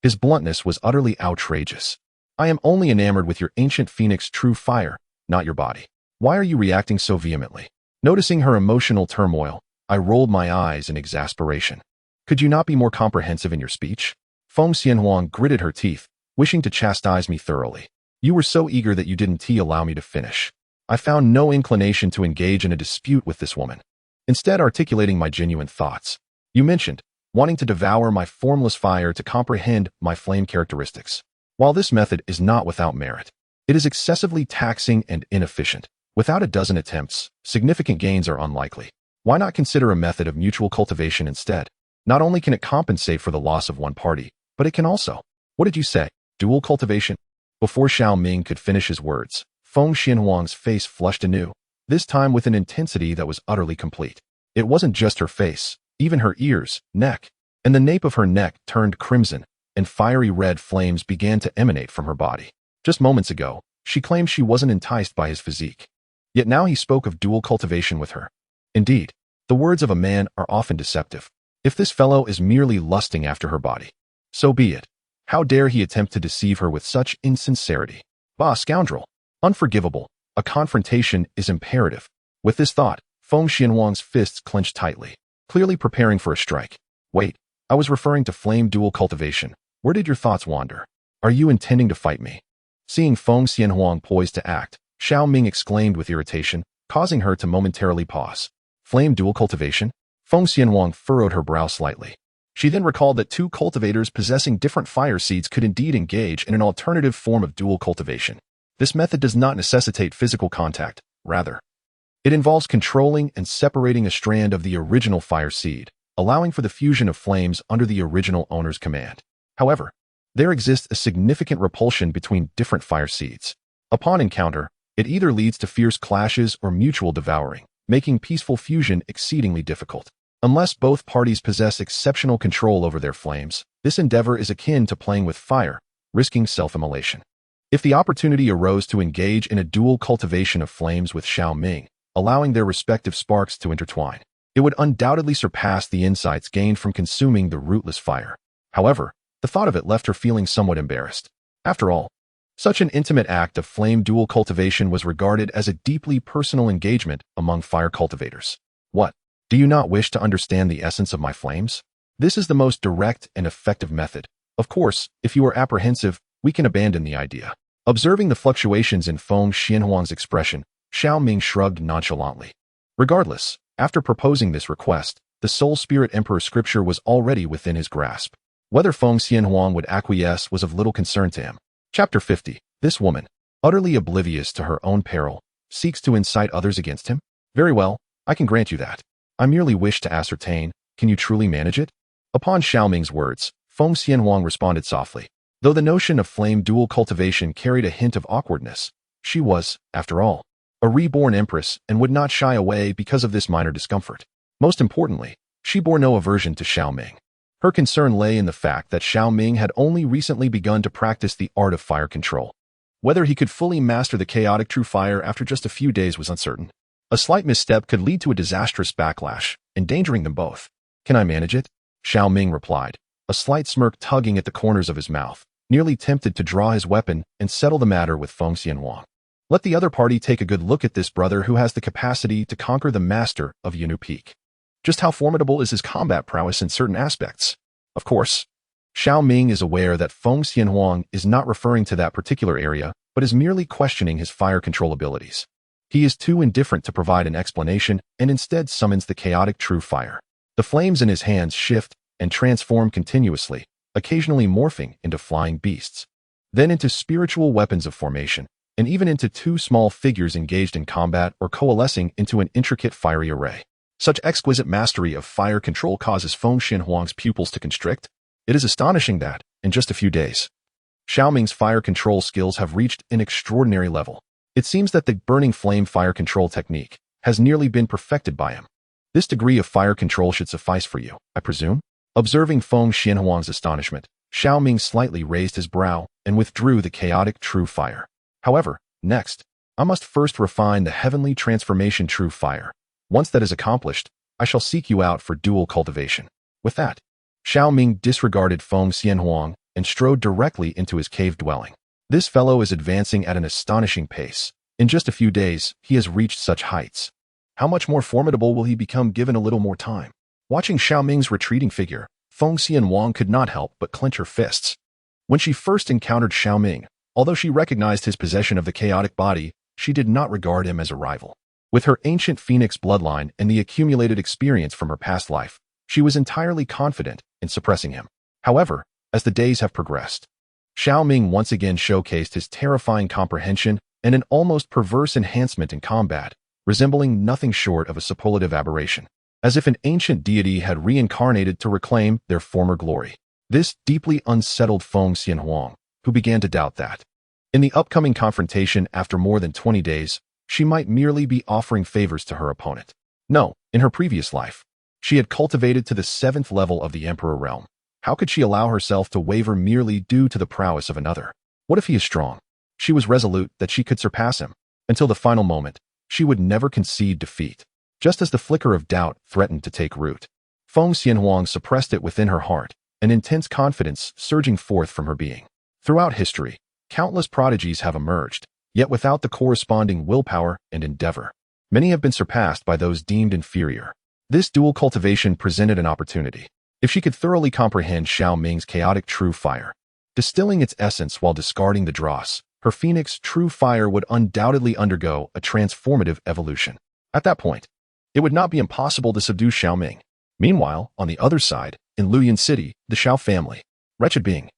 His bluntness was utterly outrageous. I am only enamored with your ancient phoenix true fire, not your body. Why are you reacting so vehemently? Noticing her emotional turmoil, I rolled my eyes in exasperation. Could you not be more comprehensive in your speech? Feng Xianhuang gritted her teeth, wishing to chastise me thoroughly. You were so eager that you didn't allow me to finish. I found no inclination to engage in a dispute with this woman, instead articulating my genuine thoughts. You mentioned wanting to devour my formless fire to comprehend my flame characteristics. While this method is not without merit, it is excessively taxing and inefficient. Without a dozen attempts, significant gains are unlikely. Why not consider a method of mutual cultivation instead? Not only can it compensate for the loss of one party, but it can also, what did you say, dual cultivation? Before Xiao Ming could finish his words, Feng Xianhuang's face flushed anew, this time with an intensity that was utterly complete. It wasn't just her face, even her ears, neck, and the nape of her neck turned crimson, and fiery red flames began to emanate from her body. Just moments ago, she claimed she wasn't enticed by his physique. Yet now he spoke of dual cultivation with her. Indeed, the words of a man are often deceptive. If this fellow is merely lusting after her body, so be it. How dare he attempt to deceive her with such insincerity? Bah, scoundrel! Unforgivable. A confrontation is imperative. With this thought, Feng Xianhuang's fists clenched tightly, clearly preparing for a strike. Wait, I was referring to flame duel cultivation. Where did your thoughts wander? Are you intending to fight me? Seeing Feng Xianhuang poised to act, Xiao Ming exclaimed with irritation, causing her to momentarily pause. Flame duel cultivation? Feng Xianhuang furrowed her brow slightly. She then recalled that two cultivators possessing different fire seeds could indeed engage in an alternative form of dual cultivation. This method does not necessitate physical contact. Rather, it involves controlling and separating a strand of the original fire seed, allowing for the fusion of flames under the original owner's command. However, there exists a significant repulsion between different fire seeds. Upon encounter, it either leads to fierce clashes or mutual devouring, making peaceful fusion exceedingly difficult. Unless both parties possess exceptional control over their flames, this endeavor is akin to playing with fire, risking self-immolation. If the opportunity arose to engage in a dual cultivation of flames with Xiao Ming, allowing their respective sparks to intertwine, it would undoubtedly surpass the insights gained from consuming the rootless fire. However, the thought of it left her feeling somewhat embarrassed. After all, such an intimate act of flame dual cultivation was regarded as a deeply personal engagement among fire cultivators. What? Do you not wish to understand the essence of my flames? This is the most direct and effective method. Of course, if you are apprehensive, we can abandon the idea. Observing the fluctuations in Feng Xianhuang's expression, Xiao Ming shrugged nonchalantly. Regardless, after proposing this request, the Soul Spirit Emperor scripture was already within his grasp. Whether Feng Xianhuang would acquiesce was of little concern to him. Chapter 50. This woman, utterly oblivious to her own peril, seeks to incite others against him? Very well, I can grant you that. I merely wish to ascertain, can you truly manage it? Upon Xiao Ming's words, Feng Xianhuang responded softly. Though the notion of flame dual cultivation carried a hint of awkwardness, she was, after all, a reborn empress and would not shy away because of this minor discomfort. Most importantly, she bore no aversion to Xiao Ming. Her concern lay in the fact that Xiao Ming had only recently begun to practice the art of fire control. Whether he could fully master the chaotic true fire after just a few days was uncertain. A slight misstep could lead to a disastrous backlash, endangering them both. Can I manage it? Xiao Ming replied, a slight smirk tugging at the corners of his mouth, nearly tempted to draw his weapon and settle the matter with Feng Xianhuang. Let the other party take a good look at this brother who has the capacity to conquer the master of Yanu Peak. Just how formidable is his combat prowess in certain aspects? Of course, Xiao Ming is aware that Feng Xianhuang is not referring to that particular area, but is merely questioning his fire control abilities. He is too indifferent to provide an explanation and instead summons the chaotic true fire. The flames in his hands shift and transform continuously, occasionally morphing into flying beasts, then into spiritual weapons of formation, and even into two small figures engaged in combat or coalescing into an intricate fiery array. Such exquisite mastery of fire control causes Feng Xianhuang's pupils to constrict. It is astonishing that, in just a few days, Xiao Ming's fire control skills have reached an extraordinary level. It seems that the burning flame fire control technique has nearly been perfected by him. This degree of fire control should suffice for you, I presume? Observing Feng Xianhuang's astonishment, Xiao Ming slightly raised his brow and withdrew the chaotic true fire. However, next, I must first refine the heavenly transformation true fire. Once that is accomplished, I shall seek you out for dual cultivation. With that, Xiao Ming disregarded Feng Xianhuang and strode directly into his cave dwelling. This fellow is advancing at an astonishing pace. In just a few days, he has reached such heights. How much more formidable will he become given a little more time? Watching Xiao Ming's retreating figure, Feng Xianhuang could not help but clench her fists. When she first encountered Xiao Ming, although she recognized his possession of the chaotic body, she did not regard him as a rival. With her ancient phoenix bloodline and the accumulated experience from her past life, she was entirely confident in suppressing him. However, as the days have progressed, Xiao Ming once again showcased his terrifying comprehension and an almost perverse enhancement in combat, resembling nothing short of a superlative aberration, as if an ancient deity had reincarnated to reclaim their former glory. This deeply unsettled Feng Xianhuang, who began to doubt that, in the upcoming confrontation after more than 20 days, she might merely be offering favors to her opponent. No, in her previous life, she had cultivated to the 7th level of the Emperor realm. How could she allow herself to waver merely due to the prowess of another? What if he is strong? She was resolute that she could surpass him. Until the final moment, she would never concede defeat. Just as the flicker of doubt threatened to take root, Feng Xianhuang suppressed it within her heart an intense confidence surging forth from her being. Throughout history, countless prodigies have emerged, yet without the corresponding willpower and endeavor. Many have been surpassed by those deemed inferior. This dual cultivation presented an opportunity. If she could thoroughly comprehend Xiao Ming's chaotic true fire, distilling its essence while discarding the dross, her phoenix true fire would undoubtedly undergo a transformative evolution. At that point, it would not be impossible to subdue Xiao Ming. Meanwhile, on the other side, in Luyan City, the Xiao family. Wretched being.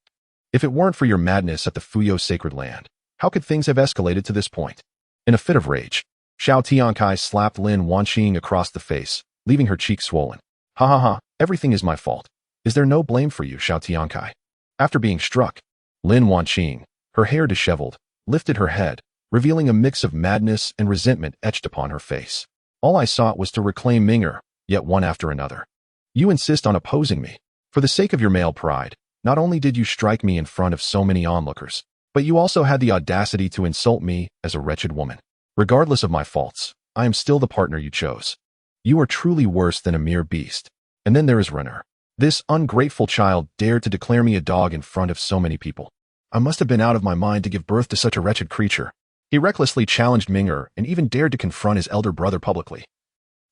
If it weren't for your madness at the Fuyo sacred land, how could things have escalated to this point? In a fit of rage, Xiao Tiankai slapped Lin Wanqing across the face, leaving her cheeks swollen. Ha ha ha, everything is my fault. Is there no blame for you, Xiao Tiankai? After being struck, Lin Wanqing, her hair disheveled, lifted her head, revealing a mix of madness and resentment etched upon her face. All I sought was to reclaim Ming'er, yet one after another. You insist on opposing me. For the sake of your male pride, not only did you strike me in front of so many onlookers, but you also had the audacity to insult me as a wretched woman. Regardless of my faults, I am still the partner you chose. You are truly worse than a mere beast. And then there is Renner. This ungrateful child dared to declare me a dog in front of so many people. I must have been out of my mind to give birth to such a wretched creature. He recklessly challenged Ming'er and even dared to confront his elder brother publicly,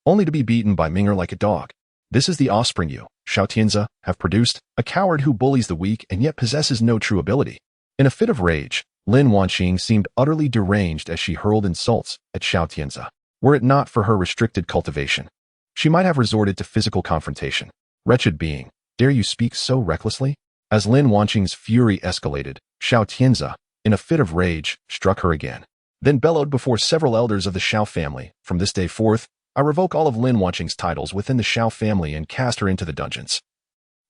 only to be beaten by Ming'er like a dog. This is the offspring you, Xiao Tianzi, have produced, a coward who bullies the weak and yet possesses no true ability. In a fit of rage, Lin Wanqing seemed utterly deranged as she hurled insults at Xiao Tianzi. Were it not for her restricted cultivation, she might have resorted to physical confrontation. Wretched being, dare you speak so recklessly? As Lin Wanqing's fury escalated, Xiao Tianzi, in a fit of rage, struck her again, then bellowed before several elders of the Xiao family, "From this day forth, I revoke all of Lin Wanqing's titles within the Xiao family and cast her into the dungeons.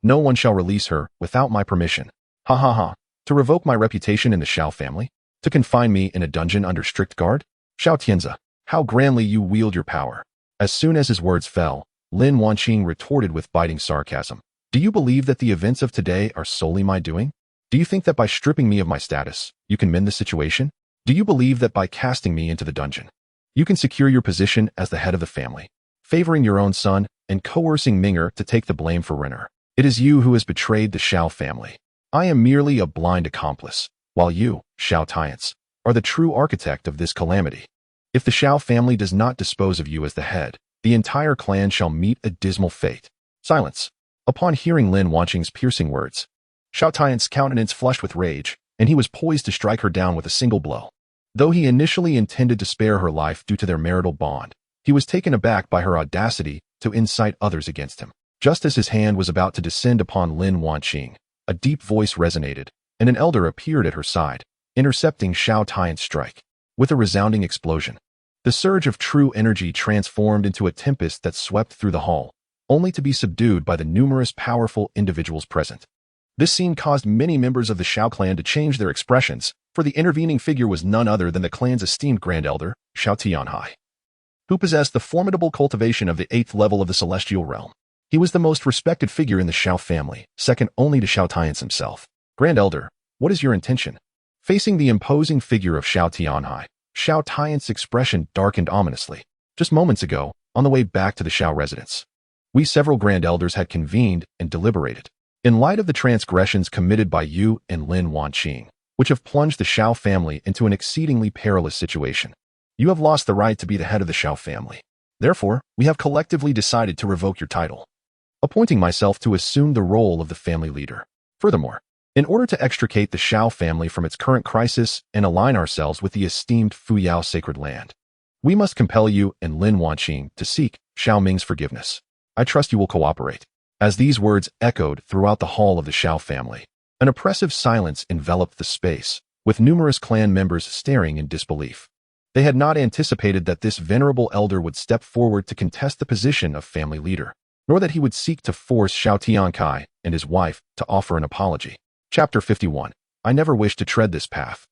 No one shall release her without my permission. Ha ha ha. To revoke my reputation in the Xiao family? To confine me in a dungeon under strict guard? Xiao Tianzi, how grandly you wield your power." As soon as his words fell, Lin Wanqing retorted with biting sarcasm. Do you believe that the events of today are solely my doing? Do you think that by stripping me of my status, you can mend the situation? Do you believe that by casting me into the dungeon, you can secure your position as the head of the family, favoring your own son and coercing Ming'er to take the blame for Renner? It is you who has betrayed the Xiao family. I am merely a blind accomplice, while you, Xiao Tianzi, are the true architect of this calamity. If the Xiao family does not dispose of you as the head, the entire clan shall meet a dismal fate. Silence. Upon hearing Lin Wanqing's piercing words, Xiao Tianzi's countenance flushed with rage, and he was poised to strike her down with a single blow. Though he initially intended to spare her life due to their marital bond, he was taken aback by her audacity to incite others against him. Just as his hand was about to descend upon Lin Wanqing, a deep voice resonated, and an elder appeared at her side, intercepting Xiao Tianzi's strike. With a resounding explosion, the surge of true energy transformed into a tempest that swept through the hall, only to be subdued by the numerous powerful individuals present. This scene caused many members of the Xiao clan to change their expressions, for the intervening figure was none other than the clan's esteemed grand elder, Xiao Tianhai, who possessed the formidable cultivation of the 8th level of the celestial realm. He was the most respected figure in the Xiao family, second only to Xiao Tianzi himself. Grand elder, what is your intention? Facing the imposing figure of Xiao Tianhai, Xiao Tianzi's expression darkened ominously. Just moments ago, on the way back to the Xiao residence, we several grand elders had convened and deliberated. In light of the transgressions committed by you and Lin Wanqing, which have plunged the Xiao family into an exceedingly perilous situation, you have lost the right to be the head of the Xiao family. Therefore, we have collectively decided to revoke your title, appointing myself to assume the role of the family leader. Furthermore, in order to extricate the Xiao family from its current crisis and align ourselves with the esteemed Fuyao sacred land, we must compel you and Lin Wanqing to seek Xiao Ming's forgiveness. I trust you will cooperate. As these words echoed throughout the hall of the Xiao family, an oppressive silence enveloped the space, with numerous clan members staring in disbelief. They had not anticipated that this venerable elder would step forward to contest the position of family leader, nor that he would seek to force Xiao Tiankai and his wife to offer an apology. Chapter 51. I never wished to tread this path.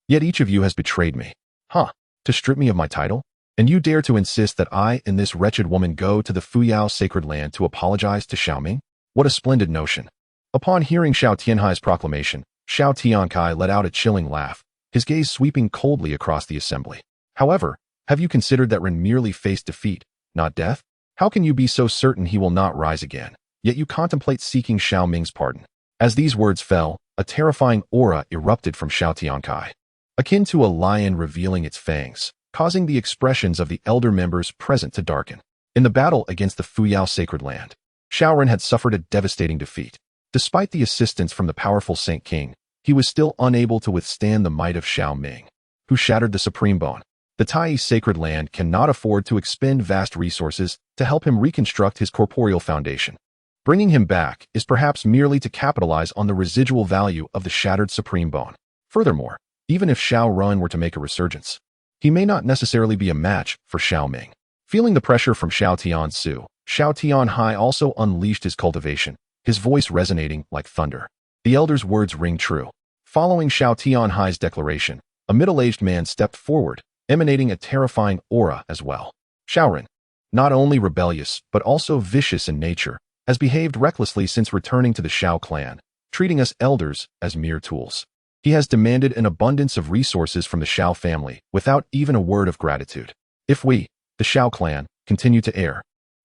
Yet each of you has betrayed me. Huh? To strip me of my title? And you dare to insist that I and this wretched woman go to the Fuyao sacred land to apologize to Xiao Ming? What a splendid notion. Upon hearing Xiao Tianhai's proclamation, Xiao Tiankai let out a chilling laugh, his gaze sweeping coldly across the assembly. However, have you considered that Ren merely faced defeat, not death? How can you be so certain he will not rise again? yet you contemplate seeking Xiao Ming's pardon. As these words fell, a terrifying aura erupted from Xiao Tiankai, akin to a lion revealing its fangs, causing the expressions of the elder members present to darken. In the battle against the Fuyao sacred land, Xiaoren had suffered a devastating defeat. Despite the assistance from the powerful Saint King, he was still unable to withstand the might of Xiao Ming, who shattered the supreme bone. The Tai sacred land cannot afford to expend vast resources to help him reconstruct his corporeal foundation. Bringing him back is perhaps merely to capitalize on the residual value of the shattered supreme bone. Furthermore, even if Xiao Run were to make a resurgence, he may not necessarily be a match for Xiao Ming. Feeling the pressure from Xiao Tiansu, Xiao Tianhai also unleashed his cultivation, his voice resonating like thunder. The elder's words ring true. Following Xiao Tianhai's declaration, a middle-aged man stepped forward, emanating a terrifying aura as well. Xiaoren, not only rebellious but also vicious in nature, has behaved recklessly since returning to the Xiao clan, treating us elders as mere tools. He has demanded an abundance of resources from the Xiao family without even a word of gratitude. If we, the Xiao clan, continue to err,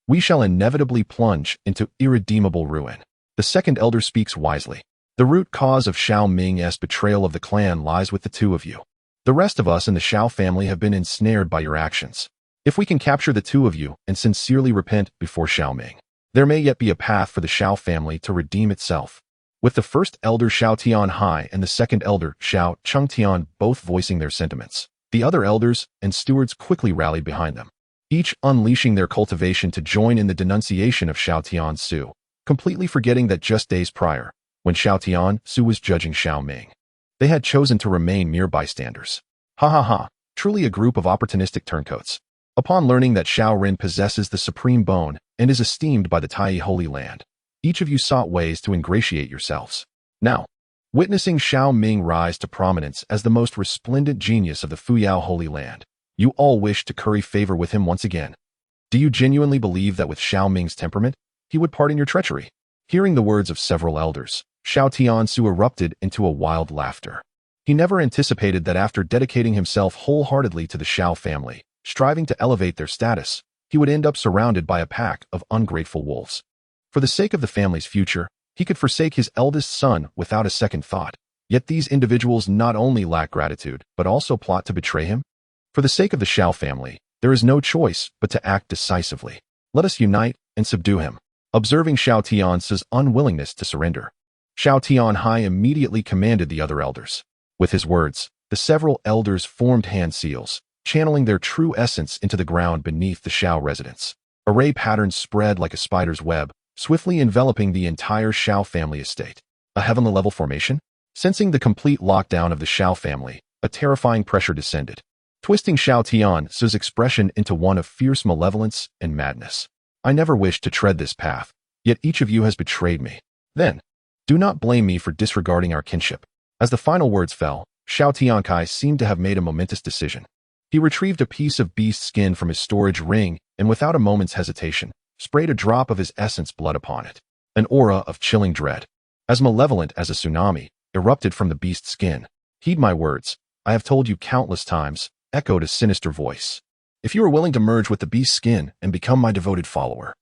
we shall inevitably plunge into irredeemable ruin. The second elder speaks wisely. The root cause of Xiao Ming's betrayal of the clan lies with the two of you. The rest of us in the Xiao family have been ensnared by your actions. If we can capture the two of you and sincerely repent before Xiao Ming, there may yet be a path for the Xiao family to redeem itself. With the first elder Xiao Tianhai and the second elder Xiao Chengtian both voicing their sentiments, the other elders and stewards quickly rallied behind them, each unleashing their cultivation to join in the denunciation of Xiao Tiansu, completely forgetting that just days prior, when Xiao Tiansu was judging Xiao Ming, they had chosen to remain mere bystanders. Ha ha ha, truly a group of opportunistic turncoats. Upon learning that Xiao Ren possesses the supreme bone and is esteemed by the Tai Holy Land, each of you sought ways to ingratiate yourselves. Now, witnessing Xiao Ming rise to prominence as the most resplendent genius of the Fuyao Holy Land, you all wish to curry favor with him once again. Do you genuinely believe that with Xiao Ming's temperament, he would pardon your treachery? Hearing the words of several elders, Xiao Tiansu erupted into a wild laughter. He never anticipated that after dedicating himself wholeheartedly to the Xiao family, striving to elevate their status, he would end up surrounded by a pack of ungrateful wolves. For the sake of the family's future, he could forsake his eldest son without a second thought. Yet these individuals not only lack gratitude, but also plot to betray him. For the sake of the Xiao family, there is no choice but to act decisively. Let us unite and subdue him. Observing Xiao Tian's unwillingness to surrender, Xiao Tianhai immediately commanded the other elders. With his words, the several elders formed hand seals, channeling their true essence into the ground beneath the Xiao residence. A ray pattern spread like a spider's web, swiftly enveloping the entire Xiao family estate. A heavenly level formation? Sensing the complete lockdown of the Xiao family, a terrifying pressure descended, twisting Xiao Tian's expression into one of fierce malevolence and madness. I never wished to tread this path, yet each of you has betrayed me. Then, do not blame me for disregarding our kinship. As the final words fell, Xiao Tiankai seemed to have made a momentous decision. He retrieved a piece of beast skin from his storage ring and without a moment's hesitation, sprayed a drop of his essence blood upon it. An aura of chilling dread, as malevolent as a tsunami, erupted from the beast's skin. Heed my words, I have told you countless times, echoed a sinister voice. If you are willing to merge with the beast's skin and become my devoted follower,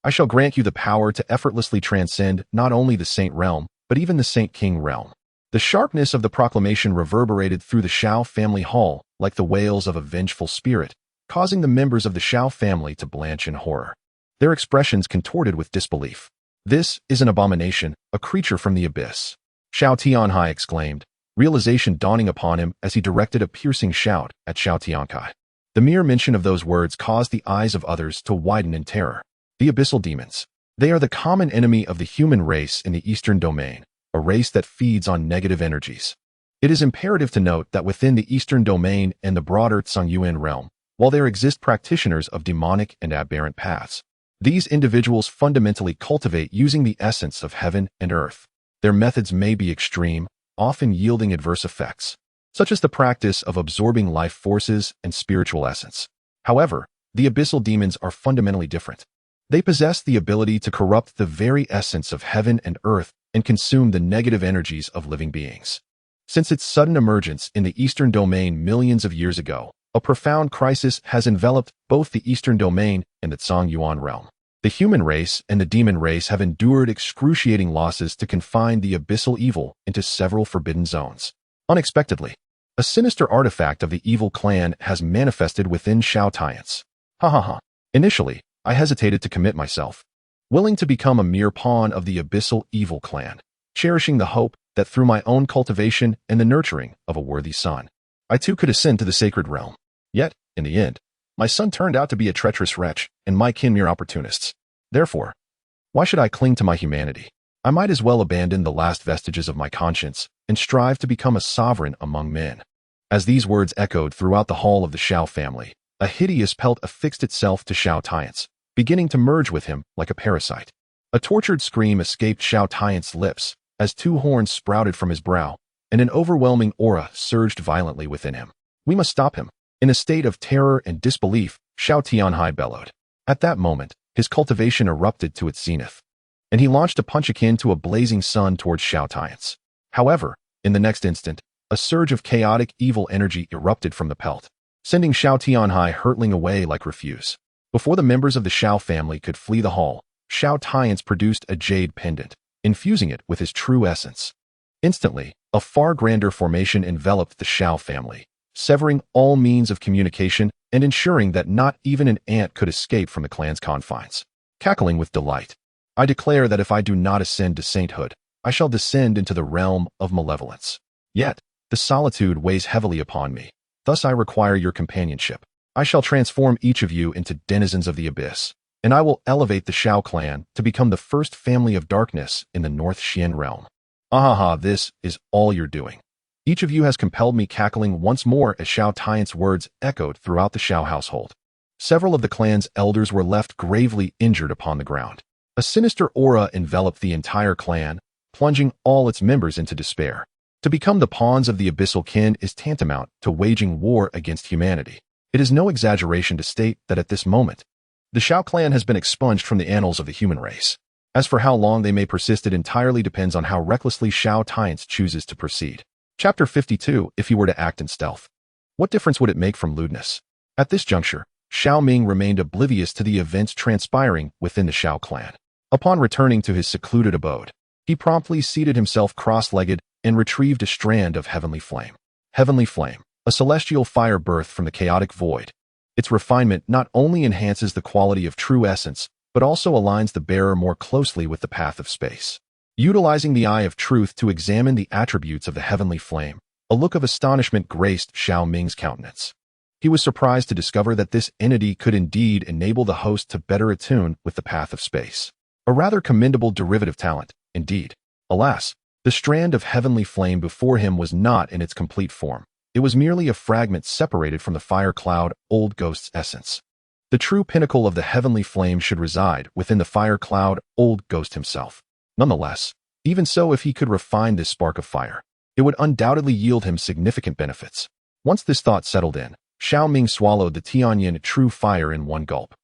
I shall grant you the power to effortlessly transcend not only the Saint realm, but even the Saint King realm. The sharpness of the proclamation reverberated through the Xiao family hall like the wails of a vengeful spirit, causing the members of the Xiao family to blanch in horror. Their expressions contorted with disbelief. This is an abomination, a creature from the abyss. Xiao Tianhai exclaimed, realization dawning upon him as he directed a piercing shout at Xiao Tiankai. The mere mention of those words caused the eyes of others to widen in terror. The abyssal demons. They are the common enemy of the human race in the Eastern Domain, a race that feeds on negative energies. It is imperative to note that within the Eastern Domain and the broader Zhongyuan realm, while there exist practitioners of demonic and aberrant paths, these individuals fundamentally cultivate using the essence of heaven and earth. Their methods may be extreme, often yielding adverse effects, such as the practice of absorbing life forces and spiritual essence. However, the abyssal demons are fundamentally different. They possess the ability to corrupt the very essence of heaven and earth and consume the negative energies of living beings. Since its sudden emergence in the Eastern Domain millions of years ago, a profound crisis has enveloped both the Eastern Domain and the Zhongyuan realm. The human race and the demon race have endured excruciating losses to confine the abyssal evil into several forbidden zones. Unexpectedly, a sinister artifact of the evil clan has manifested within Xiao Tian's. Ha ha ha. Initially, I hesitated to commit myself, willing to become a mere pawn of the abyssal evil clan, cherishing the hope that through my own cultivation and the nurturing of a worthy son, I too could ascend to the sacred realm. Yet, in the end, my son turned out to be a treacherous wretch, and my kin mere opportunists. Therefore, why should I cling to my humanity? I might as well abandon the last vestiges of my conscience and strive to become a sovereign among men. As these words echoed throughout the hall of the Xiao family, a hideous pelt affixed itself to Xiao Tian's, beginning to merge with him like a parasite. A tortured scream escaped Xiao Tian's lips as two horns sprouted from his brow, and an overwhelming aura surged violently within him. We must stop him. In a state of terror and disbelief, Xiao Tianhai bellowed. At that moment, his cultivation erupted to its zenith, and he launched a punch akin to a blazing sun towards Xiao Tian's. However, in the next instant, a surge of chaotic evil energy erupted from the pelt, sending Xiao Tianhai hurtling away like refuse. Before the members of the Xiao family could flee the hall, Xiao Tian's produced a jade pendant, infusing it with his true essence. Instantly, a far grander formation enveloped the Xiao family, severing all means of communication and ensuring that not even an ant could escape from the clan's confines. Cackling with delight, I declare that if I do not ascend to sainthood, I shall descend into the realm of malevolence. Yet, the solitude weighs heavily upon me. Thus I require your companionship. I shall transform each of you into denizens of the abyss, and I will elevate the Xiao clan to become the first family of darkness in the North Xian realm. Ahaha, this is all you're doing. Each of you has compelled me, cackling once more as Xiao Tian's words echoed throughout the Xiao household. Several of the clan's elders were left gravely injured upon the ground. A sinister aura enveloped the entire clan, plunging all its members into despair. To become the pawns of the abyssal kin is tantamount to waging war against humanity. It is no exaggeration to state that at this moment, the Xiao clan has been expunged from the annals of the human race. As for how long they may persist, it entirely depends on how recklessly Xiao Tian's chooses to proceed. Chapter 52. If he were to act in stealth, what difference would it make from lewdness? At this juncture, Xiao Ming remained oblivious to the events transpiring within the Xiao clan. Upon returning to his secluded abode, he promptly seated himself cross-legged and retrieved a strand of heavenly flame. Heavenly flame, a celestial fire birthed from the chaotic void. Its refinement not only enhances the quality of true essence, but also aligns the bearer more closely with the path of space. Utilizing the eye of truth to examine the attributes of the heavenly flame, a look of astonishment graced Xiao Ming's countenance. He was surprised to discover that this entity could indeed enable the host to better attune with the path of space. A rather commendable derivative talent, indeed. Alas, the strand of heavenly flame before him was not in its complete form. It was merely a fragment separated from the fire cloud old ghost's essence. The true pinnacle of the heavenly flame should reside within the fire cloud old ghost himself. Nonetheless, even so, if he could refine this spark of fire, it would undoubtedly yield him significant benefits. Once this thought settled in, Xiao Ming swallowed the Tianyin true fire in one gulp,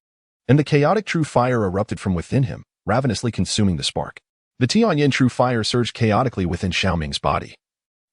and the chaotic true fire erupted from within him, ravenously consuming the spark. The Tianyin true fire surged chaotically within Xiao Ming's body,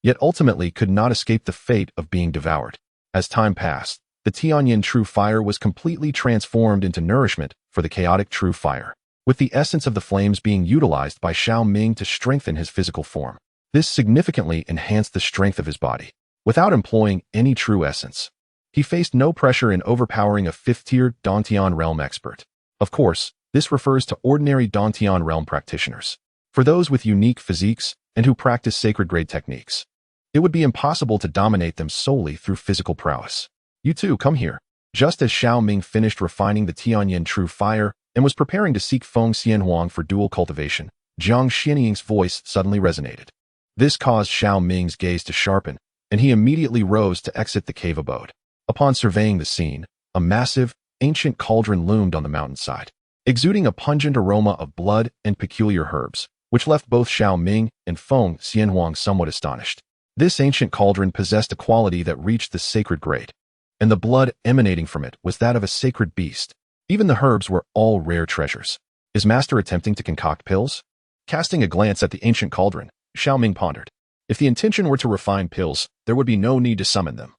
yet ultimately could not escape the fate of being devoured. As time passed, the Tianyin true fire was completely transformed into nourishment for the chaotic true fire, with the essence of the flames being utilized by Xiao Ming to strengthen his physical form. This significantly enhanced the strength of his body. Without employing any true essence, he faced no pressure in overpowering a 5th-tier Dantian realm expert. Of course, this refers to ordinary Dantian realm practitioners. For those with unique physiques and who practice sacred grade techniques, it would be impossible to dominate them solely through physical prowess. You too, come here. Just as Xiao Ming finished refining the Tianyin true fire and was preparing to seek Feng Xianhuang for dual cultivation, Jiang Xianying's voice suddenly resonated. This caused Xiao Ming's gaze to sharpen, and he immediately rose to exit the cave abode. Upon surveying the scene, a massive, ancient cauldron loomed on the mountainside, exuding a pungent aroma of blood and peculiar herbs, which left both Xiao Ming and Feng Xianhuang somewhat astonished. This ancient cauldron possessed a quality that reached the sacred grade, and the blood emanating from it was that of a sacred beast. Even the herbs were all rare treasures. Is Master attempting to concoct pills? Casting a glance at the ancient cauldron, Xiao Ming pondered. If the intention were to refine pills, there would be no need to summon them,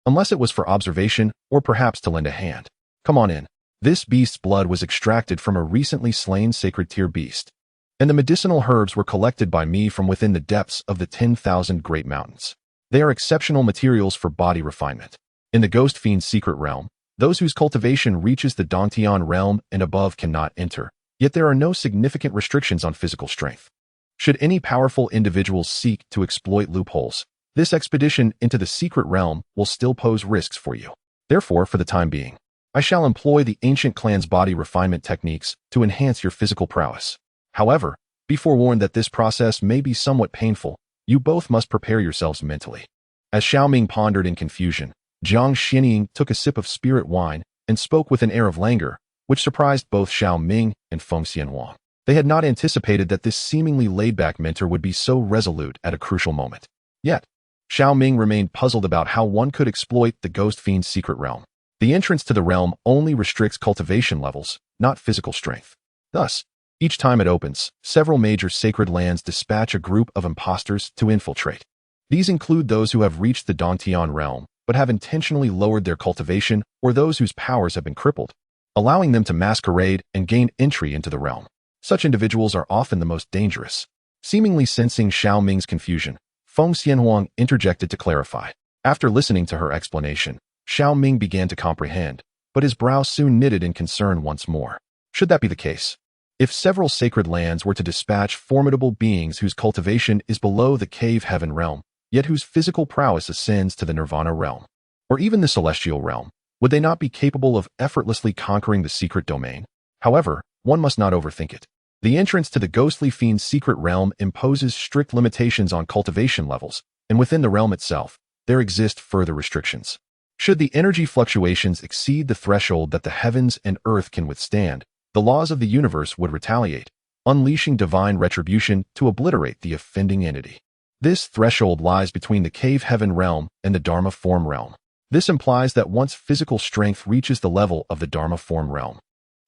unless it was for observation or perhaps to lend a hand. Come on in. This beast's blood was extracted from a recently slain sacred tier beast, and the medicinal herbs were collected by me from within the depths of the 10,000 great mountains. They are exceptional materials for body refinement. In the Ghost Fiend's secret realm, those whose cultivation reaches the Dantian realm and above cannot enter, yet there are no significant restrictions on physical strength. Should any powerful individuals seek to exploit loopholes, this expedition into the secret realm will still pose risks for you. Therefore, for the time being, I shall employ the ancient clan's body refinement techniques to enhance your physical prowess. However, be forewarned that this process may be somewhat painful. You both must prepare yourselves mentally. As Xiao Ming pondered in confusion, Jiang Xianying took a sip of spirit wine and spoke with an air of languor, which surprised both Xiao Ming and Feng Xianhuang. They had not anticipated that this seemingly laid-back mentor would be so resolute at a crucial moment. Yet, Xiao Ming remained puzzled about how one could exploit the Ghost Fiend's secret realm. The entrance to the realm only restricts cultivation levels, not physical strength. Thus, each time it opens, several major sacred lands dispatch a group of imposters to infiltrate. These include those who have reached the Dantian realm, but have intentionally lowered their cultivation, or those whose powers have been crippled, allowing them to masquerade and gain entry into the realm. Such individuals are often the most dangerous. Seemingly sensing Xiao Ming's confusion, Feng Xianhuang interjected to clarify. After listening to her explanation, Xiao Ming began to comprehend, but his brow soon knitted in concern once more. Should that be the case? If several sacred lands were to dispatch formidable beings whose cultivation is below the cave heaven realm, yet whose physical prowess ascends to the nirvana realm, or even the celestial realm, would they not be capable of effortlessly conquering the secret domain? However, one must not overthink it. The entrance to the ghostly fiend's secret realm imposes strict limitations on cultivation levels, and within the realm itself, there exist further restrictions. Should the energy fluctuations exceed the threshold that the heavens and earth can withstand, the laws of the universe would retaliate, unleashing divine retribution to obliterate the offending entity. This threshold lies between the cave heaven realm and the Dharma form realm. This implies that once physical strength reaches the level of the Dharma form realm,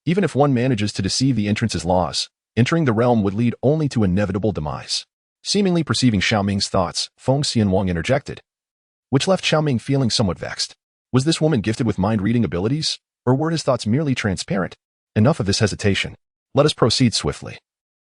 even if one manages to deceive the entrance's laws, entering the realm would lead only to inevitable demise. Seemingly perceiving Xiao Ming's thoughts, Feng Xianhuang interjected, which left Xiao Ming feeling somewhat vexed. Was this woman gifted with mind-reading abilities, or were his thoughts merely transparent? Enough of this hesitation. Let us proceed swiftly.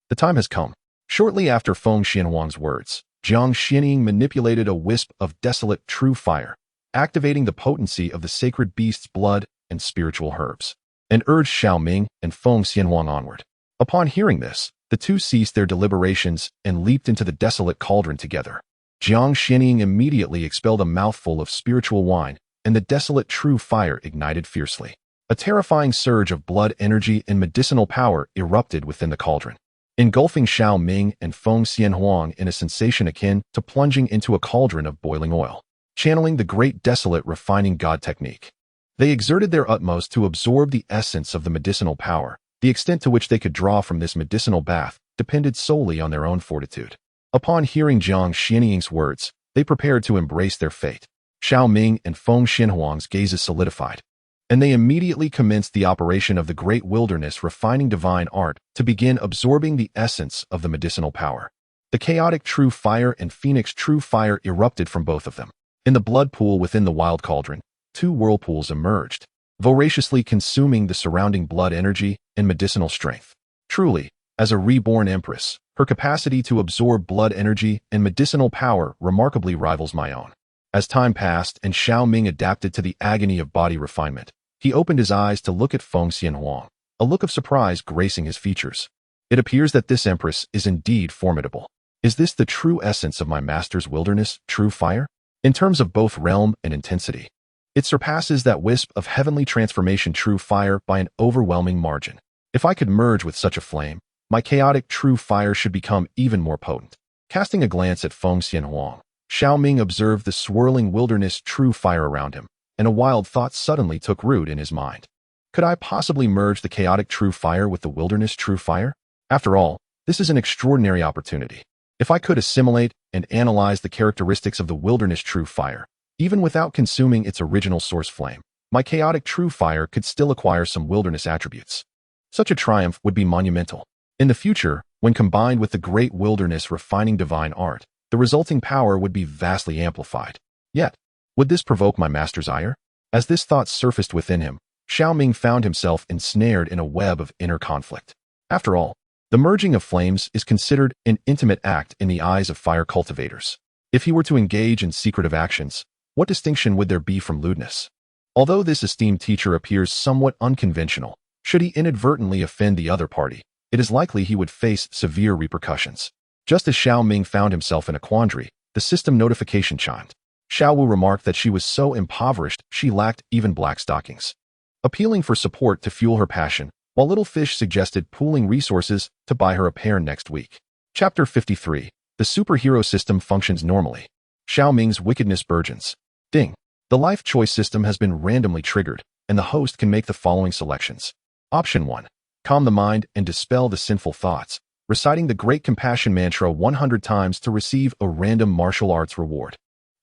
The time has come. Shortly after Feng Xianhuang's words, Jiang Xianying manipulated a wisp of desolate true fire, activating the potency of the sacred beast's blood and spiritual herbs, and urged Xiao Ming and Feng Xianhuang onward. Upon hearing this, the two ceased their deliberations and leaped into the desolate cauldron together. Jiang Xianying immediately expelled a mouthful of spiritual wine, and the desolate true fire ignited fiercely. A terrifying surge of blood energy and medicinal power erupted within the cauldron, engulfing Xiao Ming and Feng Xianhuang in a sensation akin to plunging into a cauldron of boiling oil, channeling the great desolate refining god technique. They exerted their utmost to absorb the essence of the medicinal power. The extent to which they could draw from this medicinal bath depended solely on their own fortitude. Upon hearing Jiang Xianying's words, they prepared to embrace their fate. Xiao Ming and Feng Xianhuang's gazes solidified, and they immediately commenced the operation of the great wilderness refining divine art to begin absorbing the essence of the medicinal power. The chaotic true fire and phoenix true fire erupted from both of them. In the blood pool within the wild cauldron, two whirlpools emerged, voraciously consuming the surrounding blood energy and medicinal strength. Truly, as a reborn empress, her capacity to absorb blood energy and medicinal power remarkably rivals my own. As time passed and Xiao Ming adapted to the agony of body refinement, he opened his eyes to look at Feng Xianhuang, a look of surprise gracing his features. It appears that this empress is indeed formidable. Is this the true essence of my master's wilderness, true fire? In terms of both realm and intensity, it surpasses that wisp of heavenly transformation true fire by an overwhelming margin. If I could merge with such a flame, my chaotic true fire should become even more potent. Casting a glance at Feng Xianhuang, Xiao Ming observed the swirling wilderness true fire around him, and a wild thought suddenly took root in his mind. Could I possibly merge the chaotic true fire with the wilderness true fire? After all, this is an extraordinary opportunity. If I could assimilate and analyze the characteristics of the wilderness true fire, even without consuming its original source flame, my chaotic true fire could still acquire some wilderness attributes. Such a triumph would be monumental. In the future, when combined with the great wilderness refining divine art, the resulting power would be vastly amplified. Yet, would this provoke my master's ire? As this thought surfaced within him, Xiao Ming found himself ensnared in a web of inner conflict. After all, the merging of flames is considered an intimate act in the eyes of fire cultivators. If he were to engage in secretive actions, what distinction would there be from lewdness? Although this esteemed teacher appears somewhat unconventional, should he inadvertently offend the other party, it is likely he would face severe repercussions. Just as Xiao Ming found himself in a quandary, the system notification chimed. Xiao Wu remarked that she was so impoverished she lacked even black stockings. Appealing for support to fuel her passion, while Little Fish suggested pooling resources to buy her a pair next week. Chapter 53. The superhero system functions normally. Xiao Ming's wickedness burgeons. Ding. The life choice system has been randomly triggered, and the host can make the following selections. Option 1. Calm the mind and dispel the sinful thoughts, reciting the Great Compassion mantra 100 times to receive a random martial arts reward.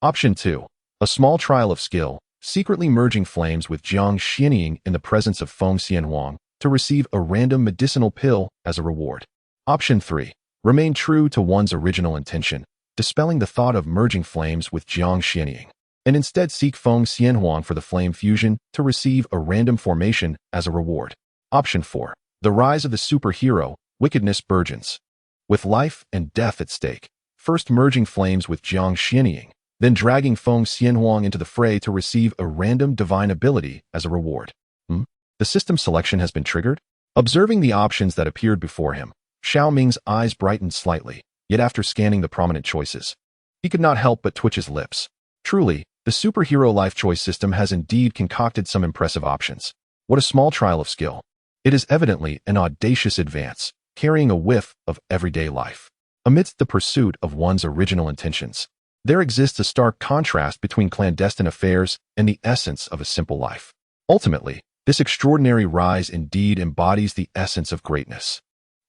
Option 2. A small trial of skill, secretly merging flames with Jiang Xianying in the presence of Feng Xianhuang to receive a random medicinal pill as a reward. Option 3. Remain true to one's original intention, dispelling the thought of merging flames with Jiang Xianying, and instead seek Feng Xianhuang for the flame fusion to receive a random formation as a reward. Option 4. The rise of the superhero, wickedness burgeons. With life and death at stake, first merging flames with Jiang Xianying, then dragging Feng Xianhuang into the fray to receive a random divine ability as a reward. The system selection has been triggered? Observing the options that appeared before him, Xiao Ming's eyes brightened slightly, yet after scanning the prominent choices, he could not help but twitch his lips. Truly, the superhero life choice system has indeed concocted some impressive options. What a small trial of skill. It is evidently an audacious advance, carrying a whiff of everyday life. Amidst the pursuit of one's original intentions, there exists a stark contrast between clandestine affairs and the essence of a simple life. Ultimately, this extraordinary rise indeed embodies the essence of greatness,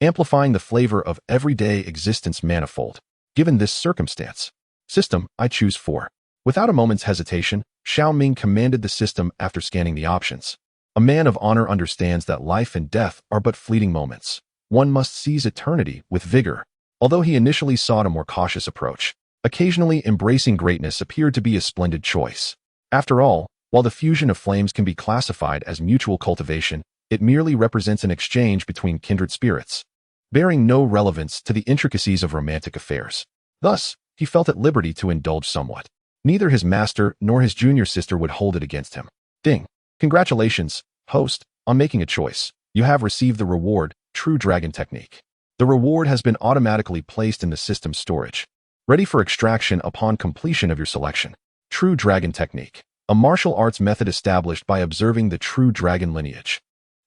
amplifying the flavor of everyday existence manifold. Given this circumstance, system, I choose 4. Without a moment's hesitation, Xiao Ming commanded the system after scanning the options. A man of honor understands that life and death are but fleeting moments. One must seize eternity with vigor. Although he initially sought a more cautious approach, occasionally embracing greatness appeared to be a splendid choice. After all, while the fusion of flames can be classified as mutual cultivation, it merely represents an exchange between kindred spirits, bearing no relevance to the intricacies of romantic affairs. Thus, he felt at liberty to indulge somewhat. Neither his master nor his junior sister would hold it against him. Ding. Congratulations, host, on making a choice. You have received the reward, True Dragon Technique. The reward has been automatically placed in the system's storage, ready for extraction upon completion of your selection. True Dragon Technique. A martial arts method established by observing the true dragon lineage,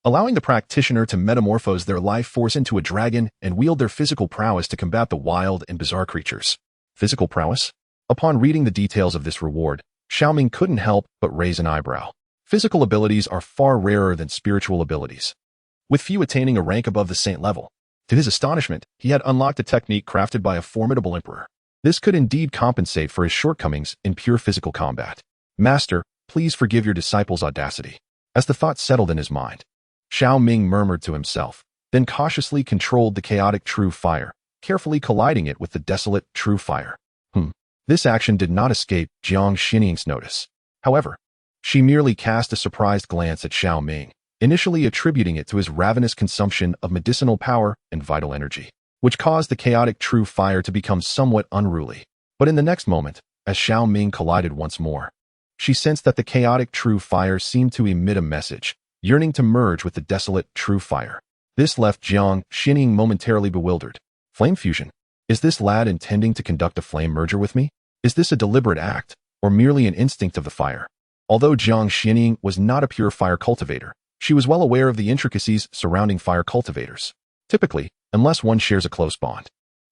allowing the practitioner to metamorphose their life force into a dragon and wield their physical prowess to combat the wild and bizarre creatures. Physical prowess? Upon reading the details of this reward, Xiao Ming couldn't help but raise an eyebrow. Physical abilities are far rarer than spiritual abilities, with few attaining a rank above the saint level. To his astonishment, he had unlocked a technique crafted by a formidable emperor. This could indeed compensate for his shortcomings in pure physical combat. Master, please forgive your disciple's audacity. As the thought settled in his mind, Xiao Ming murmured to himself, then cautiously controlled the chaotic true fire, carefully colliding it with the desolate true fire. This action did not escape Jiang Xianying's notice. However, she merely cast a surprised glance at Xiao Ming, initially attributing it to his ravenous consumption of medicinal power and vital energy, which caused the chaotic true fire to become somewhat unruly. But in the next moment, as Xiao Ming collided once more, she sensed that the chaotic true fire seemed to emit a message, yearning to merge with the desolate true fire. This left Jiang Xianying momentarily bewildered. Flame fusion? Is this lad intending to conduct a flame merger with me? Is this a deliberate act, or merely an instinct of the fire? Although Jiang Xianying was not a pure fire cultivator, she was well aware of the intricacies surrounding fire cultivators. Typically, unless one shares a close bond,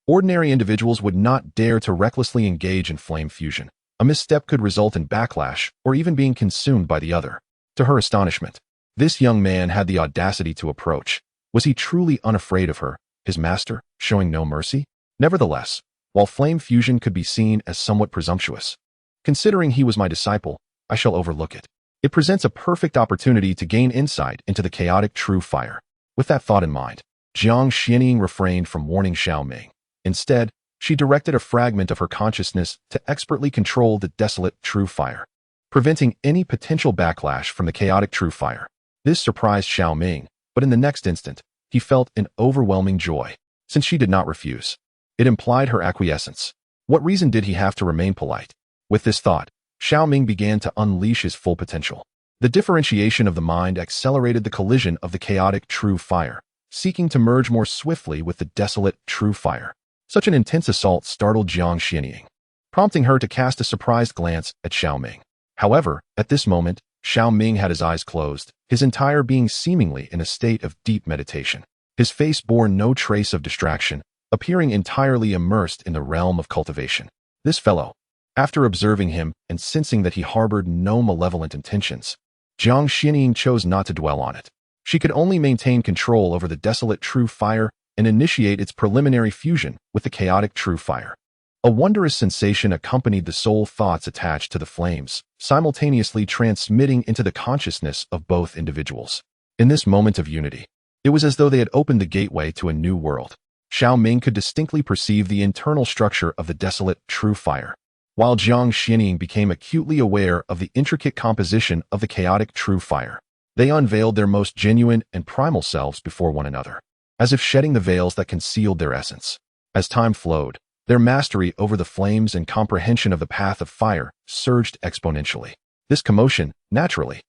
ordinary individuals would not dare to recklessly engage in flame fusion. A misstep could result in backlash or even being consumed by the other. To her astonishment, this young man had the audacity to approach. Was he truly unafraid of her, his master, showing no mercy? Nevertheless, while flame fusion could be seen as somewhat presumptuous, considering he was my disciple, I shall overlook it. It presents a perfect opportunity to gain insight into the chaotic true fire. With that thought in mind, Jiang Xianying refrained from warning Xiao Ming. Instead, she directed a fragment of her consciousness to expertly control the desolate true fire, preventing any potential backlash from the chaotic true fire. This surprised Xiao Ming, but in the next instant, he felt an overwhelming joy, since she did not refuse. It implied her acquiescence. What reason did he have to remain polite? With this thought, Xiao Ming began to unleash his full potential. The differentiation of the mind accelerated the collision of the chaotic true fire, seeking to merge more swiftly with the desolate true fire. Such an intense assault startled Jiang Xianying, prompting her to cast a surprised glance at Xiao Ming. However, at this moment, Xiao Ming had his eyes closed, his entire being seemingly in a state of deep meditation. His face bore no trace of distraction, appearing entirely immersed in the realm of cultivation. This fellow, after observing him and sensing that he harbored no malevolent intentions, Jiang Xianying chose not to dwell on it. She could only maintain control over the desolate true fire and initiate its preliminary fusion with the chaotic true fire. A wondrous sensation accompanied the soul thoughts attached to the flames, simultaneously transmitting into the consciousness of both individuals. In this moment of unity, it was as though they had opened the gateway to a new world. Xiao Ming could distinctly perceive the internal structure of the desolate true fire, while Jiang Xianying became acutely aware of the intricate composition of the chaotic true fire. They unveiled their most genuine and primal selves before one another, as if shedding the veils that concealed their essence. As time flowed, their mastery over the flames and comprehension of the path of fire surged exponentially. This commotion, naturally,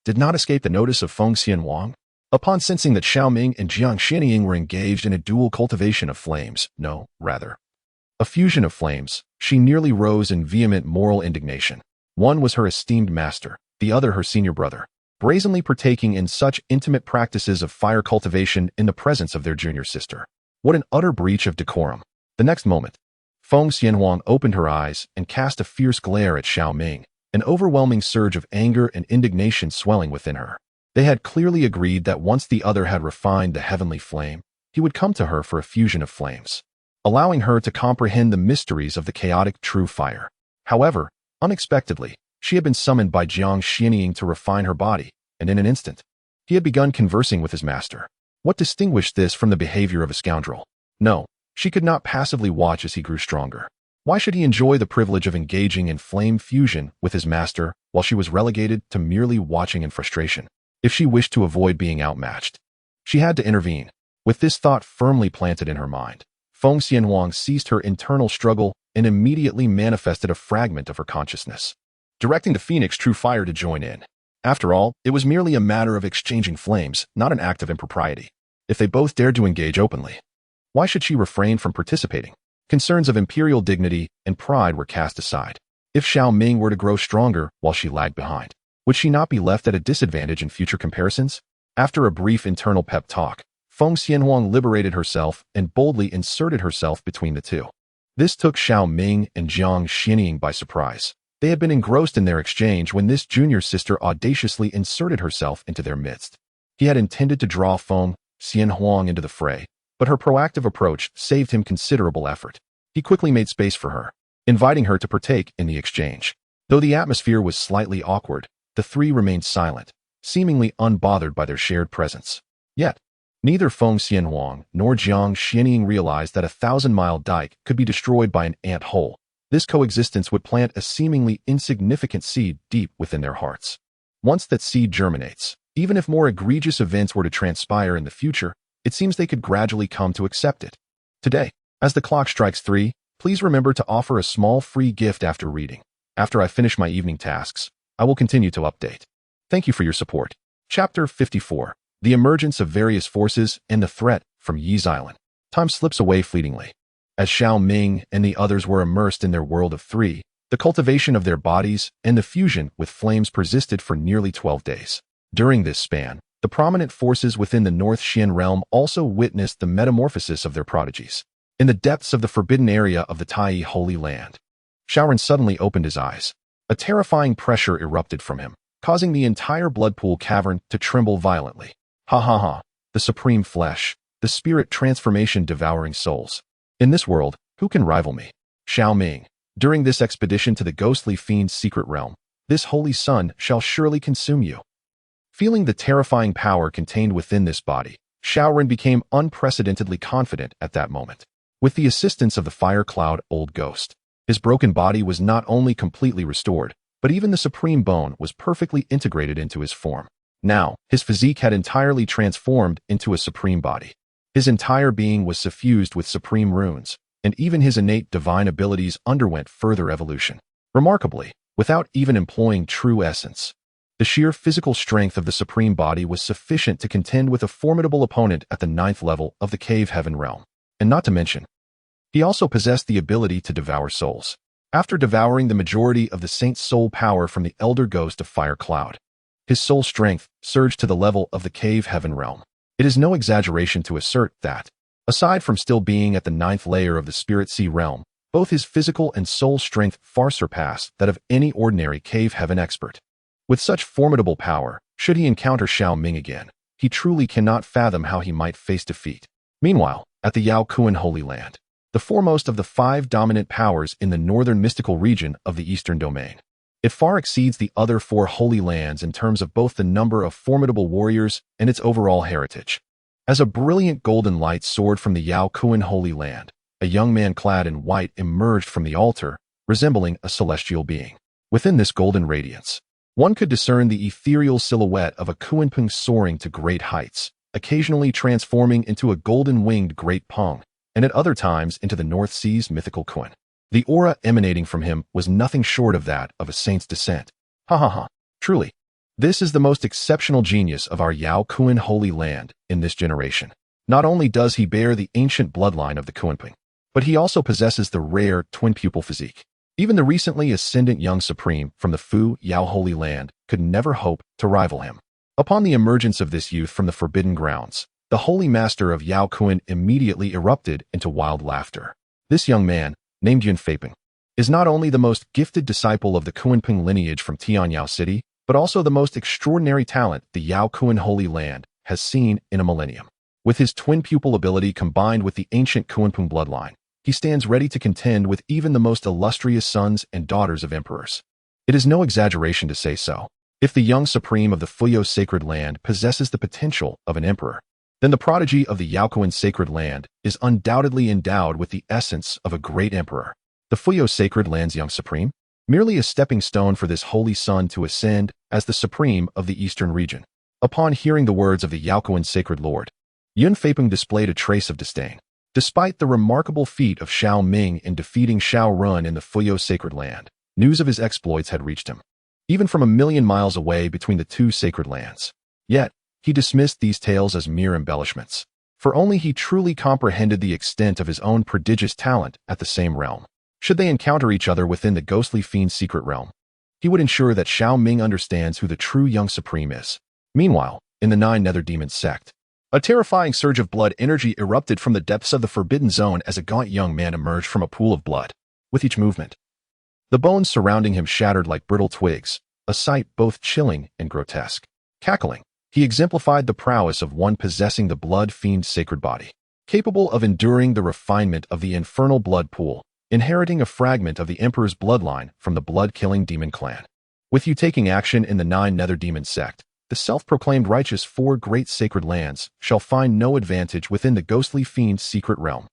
did not escape the notice of Feng Xianhuang. Upon sensing that Xiao Ming and Jiang Xianying were engaged in a dual cultivation of flames, a fusion of flames, she nearly rose in vehement moral indignation. One was her esteemed master, the other her senior brother, brazenly partaking in such intimate practices of fire cultivation in the presence of their junior sister. What an utter breach of decorum. The next moment, Feng Xianhuang opened her eyes and cast a fierce glare at Xiao Ming, an overwhelming surge of anger and indignation swelling within her. They had clearly agreed that once the other had refined the heavenly flame, he would come to her for a fusion of flames, allowing her to comprehend the mysteries of the chaotic true fire. However, unexpectedly, she had been summoned by Jiang Xianying to refine her body, and in an instant, he had begun conversing with his master. What distinguished this from the behavior of a scoundrel? No, she could not passively watch as he grew stronger. Why should he enjoy the privilege of engaging in flame fusion with his master while she was relegated to merely watching in frustration? If she wished to avoid being outmatched, she had to intervene. With this thought firmly planted in her mind, Feng Xianhuang ceased her internal struggle and immediately manifested a fragment of her consciousness, directing the Phoenix True Fire to join in. After all, it was merely a matter of exchanging flames, not an act of impropriety. If they both dared to engage openly, why should she refrain from participating? Concerns of imperial dignity and pride were cast aside. If Xiao Ming were to grow stronger while she lagged behind, would she not be left at a disadvantage in future comparisons? After a brief internal pep talk, Feng Xianhuang liberated herself and boldly inserted herself between the two. This took Xiao Ming and Jiang Xianying by surprise. They had been engrossed in their exchange when this junior sister audaciously inserted herself into their midst. He had intended to draw Feng Xianhuang into the fray, but her proactive approach saved him considerable effort. He quickly made space for her, inviting her to partake in the exchange. Though the atmosphere was slightly awkward, the three remained silent, seemingly unbothered by their shared presence. Yet, neither Feng Xianhuang nor Jiang Xianying realized that a 1,000-mile dike could be destroyed by an ant hole. This coexistence would plant a seemingly insignificant seed deep within their hearts. Once that seed germinates, even if more egregious events were to transpire in the future, it seems they could gradually come to accept it. Today, as the clock strikes 3, please remember to offer a small free gift after reading. After I finish my evening tasks, I will continue to update. Thank you for your support. Chapter 54. The Emergence of Various Forces and the Threat from Yi's Island. Time slips away fleetingly. As Xiao Ming and the others were immersed in their world of 3, the cultivation of their bodies and the fusion with flames persisted for nearly 12 days. During this span, the prominent forces within the North Xian realm also witnessed the metamorphosis of their prodigies. In the depths of the forbidden area of the Tai Holy Land, Shaoran suddenly opened his eyes. A terrifying pressure erupted from him, causing the entire Bloodpool cavern to tremble violently. Ha ha ha, the supreme flesh, the spirit transformation devouring souls. In this world, who can rival me? Xiao Ming, during this expedition to the ghostly fiend's secret realm, this holy sun shall surely consume you. Feeling the terrifying power contained within this body, Shaoran became unprecedentedly confident at that moment. With the assistance of the fire cloud old ghost, his broken body was not only completely restored, but even the supreme bone was perfectly integrated into his form. Now, his physique had entirely transformed into a supreme body. His entire being was suffused with supreme runes, and even his innate divine abilities underwent further evolution. Remarkably, without even employing true essence, the sheer physical strength of the supreme body was sufficient to contend with a formidable opponent at the 9th level of the cave heaven realm. And not to mention, he also possessed the ability to devour souls. After devouring the majority of the saint's soul power from the elder ghost of Fire Cloud, his soul strength surged to the level of the cave heaven realm. It is no exaggeration to assert that, aside from still being at the 9th layer of the spirit sea realm, both his physical and soul strength far surpass that of any ordinary cave heaven expert. With such formidable power, should he encounter Xiao Ming again, he truly cannot fathom how he might face defeat. Meanwhile, at the Yao Kuan Holy Land, the foremost of the 5 dominant powers in the northern mystical region of the Eastern Domain, it far exceeds the other 4 holy lands in terms of both the number of formidable warriors and its overall heritage. As a brilliant golden light soared from the Yao Kuan Holy Land, a young man clad in white emerged from the altar, resembling a celestial being. Within this golden radiance, one could discern the ethereal silhouette of a Kuanping soaring to great heights, occasionally transforming into a golden-winged great Peng, and at other times into the North Sea's mythical Kuan. The aura emanating from him was nothing short of that of a saint's descent. Ha ha ha. Truly, this is the most exceptional genius of our Yao Kuan Holy Land in this generation. Not only does he bear the ancient bloodline of the Kuanping, but he also possesses the rare twin-pupil physique. Even the recently ascendant young supreme from the Fu Yao Holy Land could never hope to rival him. Upon the emergence of this youth from the forbidden grounds, the holy master of Yao Kuan immediately erupted into wild laughter. This young man, named Yun Feiping, is not only the most gifted disciple of the Kuanping lineage from Tianyao City, but also the most extraordinary talent the Yao Kuan Holy Land has seen in a millennium. With his twin-pupil ability combined with the ancient Kuanping bloodline, he stands ready to contend with even the most illustrious sons and daughters of emperors. It is no exaggeration to say so. If the young supreme of the Fuyo Sacred Land possesses the potential of an emperor, then the prodigy of the Yao Kuan Sacred Land is undoubtedly endowed with the essence of a great emperor. The Fuyo Sacred Land's young supreme, merely a stepping stone for this holy son to ascend as the supreme of the eastern region. Upon hearing the words of the Yao Kuan Sacred Lord, Yun Feiping displayed a trace of disdain. Despite the remarkable feat of Xiao Ming in defeating Xiao Run in the Fuyo Sacred Land, news of his exploits had reached him, even from 1,000,000 miles away between the 2 sacred lands. Yet, he dismissed these tales as mere embellishments, for only he truly comprehended the extent of his own prodigious talent at the same realm. Should they encounter each other within the ghostly fiend's secret realm, he would ensure that Xiao Ming understands who the true young supreme is. Meanwhile, in the 9 nether demon sect, a terrifying surge of blood energy erupted from the depths of the forbidden zone as a gaunt young man emerged from a pool of blood. With each movement, the bones surrounding him shattered like brittle twigs, a sight both chilling and grotesque. Cackling, he exemplified the prowess of one possessing the blood fiend's sacred body, capable of enduring the refinement of the infernal blood pool, inheriting a fragment of the emperor's bloodline from the blood-killing demon clan. With you taking action in the 9 nether demon sect, the self-proclaimed righteous 4 great sacred lands shall find no advantage within the ghostly fiend's secret realm.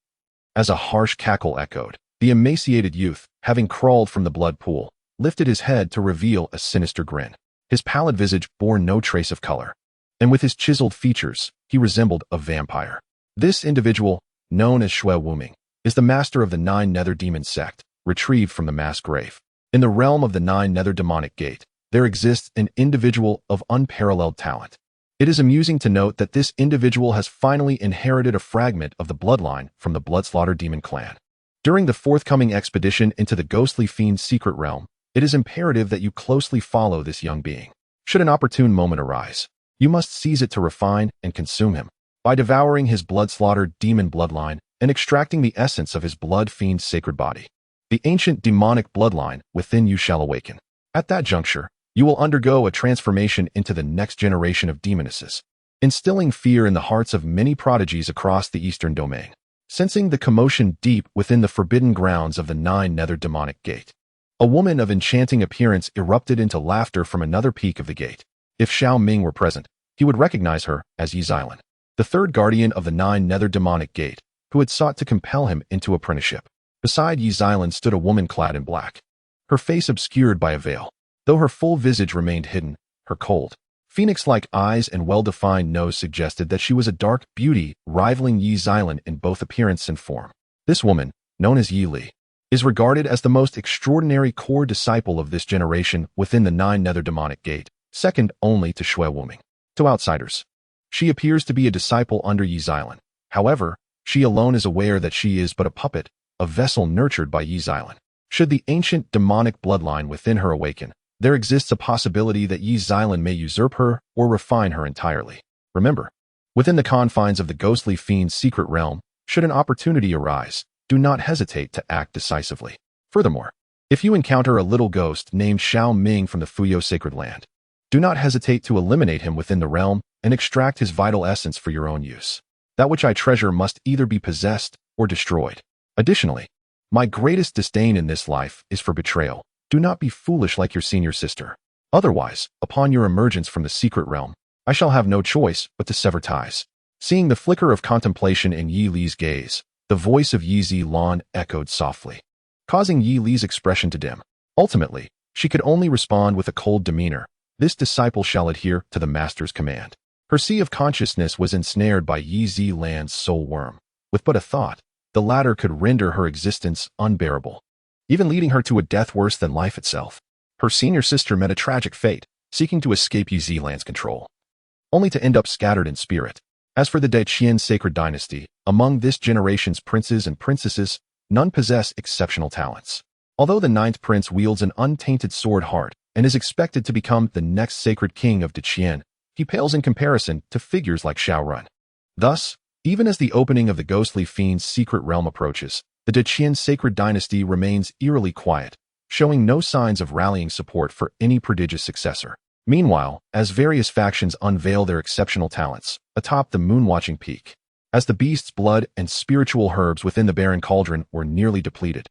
As a harsh cackle echoed, the emaciated youth, having crawled from the blood pool, lifted his head to reveal a sinister grin. His pallid visage bore no trace of color, and with his chiseled features, he resembled a vampire. This individual, known as Xiao Ming, is the master of the 9 nether demon sect, retrieved from the mass grave. In the realm of the 9 nether demonic gate, there exists an individual of unparalleled talent. It is amusing to note that this individual has finally inherited a fragment of the bloodline from the Bloodslaughter demon clan. During the forthcoming expedition into the ghostly fiend's secret realm, it is imperative that you closely follow this young being. Should an opportune moment arise, you must seize it to refine and consume him. By devouring his Bloodslaughter demon bloodline and extracting the essence of his blood fiend's sacred body, the ancient demonic bloodline within you shall awaken. At that juncture, you will undergo a transformation into the next generation of demonesses, instilling fear in the hearts of many prodigies across the Eastern Domain. Sensing the commotion deep within the forbidden grounds of the 9 nether demonic gate, a woman of enchanting appearance erupted into laughter from another peak of the gate. If Xiao Ming were present, he would recognize her as Yi Xilan, the 3rd guardian of the 9 nether demonic gate, who had sought to compel him into apprenticeship. Beside Yi Xilan stood a woman clad in black, her face obscured by a veil. Though her full visage remained hidden, her cold, Phoenix-like eyes and well-defined nose suggested that she was a dark beauty rivaling Yi Xilan in both appearance and form. This woman, known as Yi Li, is regarded as the most extraordinary core disciple of this generation within the 9 Nether demonic gate, second only to Xiao Ming. To outsiders, she appears to be a disciple under Yi Xilan. However, she alone is aware that she is but a puppet, a vessel nurtured by Yi Xilan. Should the ancient demonic bloodline within her awaken, there exists a possibility that Yi Xilan may usurp her or refine her entirely. Remember, within the confines of the ghostly fiend's secret realm, should an opportunity arise, do not hesitate to act decisively. Furthermore, if you encounter a little ghost named Xiao Ming from the Fuyo sacred land, do not hesitate to eliminate him within the realm and extract his vital essence for your own use. That which I treasure must either be possessed or destroyed. Additionally, my greatest disdain in this life is for betrayal. Do not be foolish like your senior sister. Otherwise, upon your emergence from the secret realm, I shall have no choice but to sever ties. Seeing the flicker of contemplation in Yi Li's gaze, the voice of Yi Xilan echoed softly, causing Yi Li's expression to dim. Ultimately, she could only respond with a cold demeanor. This disciple shall adhere to the master's command. Her sea of consciousness was ensnared by Yi Xilan's soul worm. With but a thought, the latter could render her existence unbearable, even leading her to a death worse than life itself. Her senior sister met a tragic fate, seeking to escape Yi Xilan's control, only to end up scattered in spirit. As for the Deqian sacred dynasty, among this generation's princes and princesses, none possess exceptional talents. Although the 9th prince wields an untainted sword heart and is expected to become the next sacred king of Deqian, he pales in comparison to figures like Xiao Run. Thus, even as the opening of the ghostly fiend's secret realm approaches, the Deqian sacred dynasty remains eerily quiet, showing no signs of rallying support for any prodigious successor. Meanwhile, as various factions unveil their exceptional talents, atop the moon-watching peak, as the beast's blood and spiritual herbs within the barren cauldron were nearly depleted,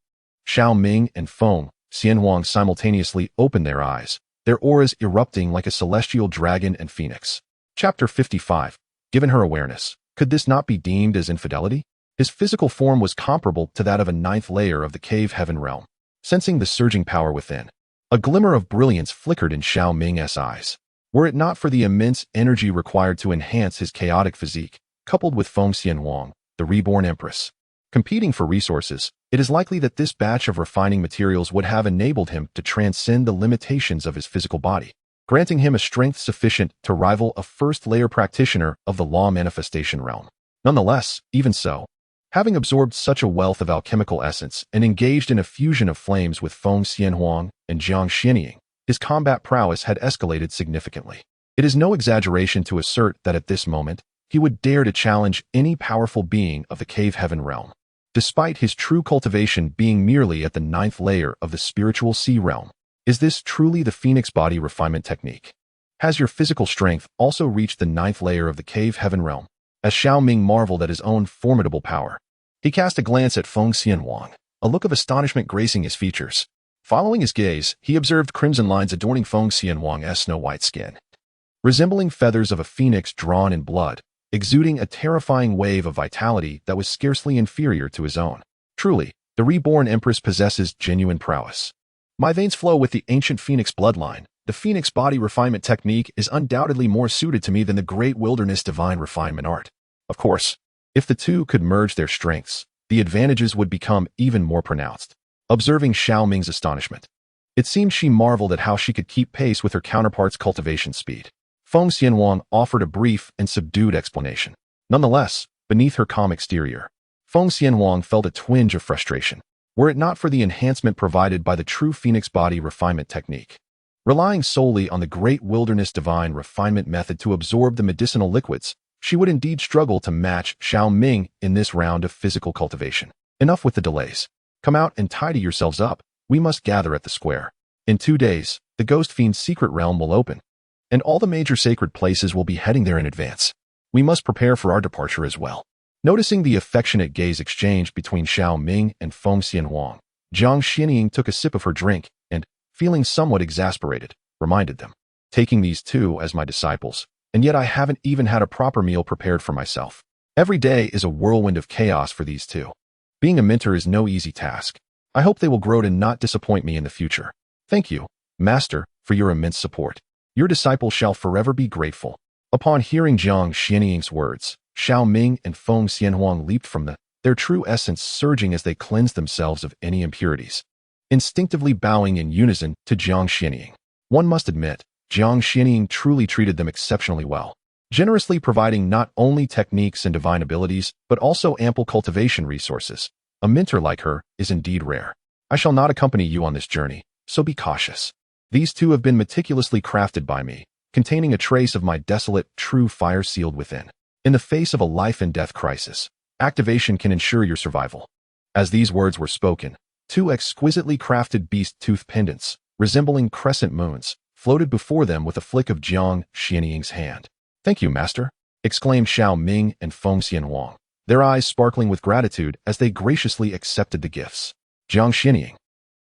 Xiao Ming and Feng Xianhuang simultaneously opened their eyes, their auras erupting like a celestial dragon and phoenix. Chapter 55. Given her awareness, could this not be deemed as infidelity? His physical form was comparable to that of a 9th layer of the cave heaven realm. Sensing the surging power within, a glimmer of brilliance flickered in Xiao Ming's eyes. Were it not for the immense energy required to enhance his chaotic physique, coupled with Feng Xianhuang, the reborn empress, competing for resources, it is likely that this batch of refining materials would have enabled him to transcend the limitations of his physical body, granting him a strength sufficient to rival a first-layer practitioner of the law manifestation realm. Nonetheless, even so, having absorbed such a wealth of alchemical essence and engaged in a fusion of flames with Feng Xianhuang and Jiang Xianying, his combat prowess had escalated significantly. It is no exaggeration to assert that at this moment, he would dare to challenge any powerful being of the cave heaven realm, despite his true cultivation being merely at the 9th layer of the spiritual sea realm. Is this truly the Phoenix body refinement technique? Has your physical strength also reached the 9th layer of the cave heaven realm? As Xiao Ming marveled at his own formidable power, he cast a glance at Feng Xianhuang, a look of astonishment gracing his features. Following his gaze, he observed crimson lines adorning Feng Xianhuang's snow-white skin, resembling feathers of a phoenix drawn in blood, exuding a terrifying wave of vitality that was scarcely inferior to his own. Truly, the reborn empress possesses genuine prowess. My veins flow with the ancient phoenix bloodline. The phoenix body refinement technique is undoubtedly more suited to me than the great wilderness divine refinement art. Of course, if the two could merge their strengths, the advantages would become even more pronounced. Observing Xiao Ming's astonishment, it seemed she marveled at how she could keep pace with her counterpart's cultivation speed. Feng Xianhuang offered a brief and subdued explanation. Nonetheless, beneath her calm exterior, Feng Xianhuang felt a twinge of frustration. Were it not for the enhancement provided by the true phoenix body refinement technique, relying solely on the great wilderness divine refinement method to absorb the medicinal liquids, she would indeed struggle to match Xiao Ming in this round of physical cultivation. Enough with the delays. Come out and tidy yourselves up. We must gather at the square. In 2 days, the Ghost Fiend's secret realm will open, and all the major sacred places will be heading there in advance. We must prepare for our departure as well. Noticing the affectionate gaze exchanged between Xiao Ming and Feng Xianhuang, Jiang Xianying took a sip of her drink and, feeling somewhat exasperated, reminded them, taking these two as my disciples, and yet I haven't even had a proper meal prepared for myself. Every day is a whirlwind of chaos for these two. Being a mentor is no easy task. I hope they will grow to not disappoint me in the future. Thank you, Master, for your immense support. Your disciple shall forever be grateful. Upon hearing Jiang Xianying's words, Xiao Ming and Feng Xianhuang leaped from their true essence surging as they cleansed themselves of any impurities, instinctively bowing in unison to Jiang Xianying. One must admit, Jiang Xianying truly treated them exceptionally well, generously providing not only techniques and divine abilities, but also ample cultivation resources. A mentor like her is indeed rare. I shall not accompany you on this journey, so be cautious. These two have been meticulously crafted by me, containing a trace of my desolate, true fire sealed within. In the face of a life and death crisis, activation can ensure your survival. As these words were spoken, two exquisitely crafted beast-tooth pendants, resembling crescent moons, floated before them with a flick of Jiang Xianying's hand. Thank you, master, exclaimed Xiao Ming and Feng Xianhuang, their eyes sparkling with gratitude as they graciously accepted the gifts. Jiang Xianying,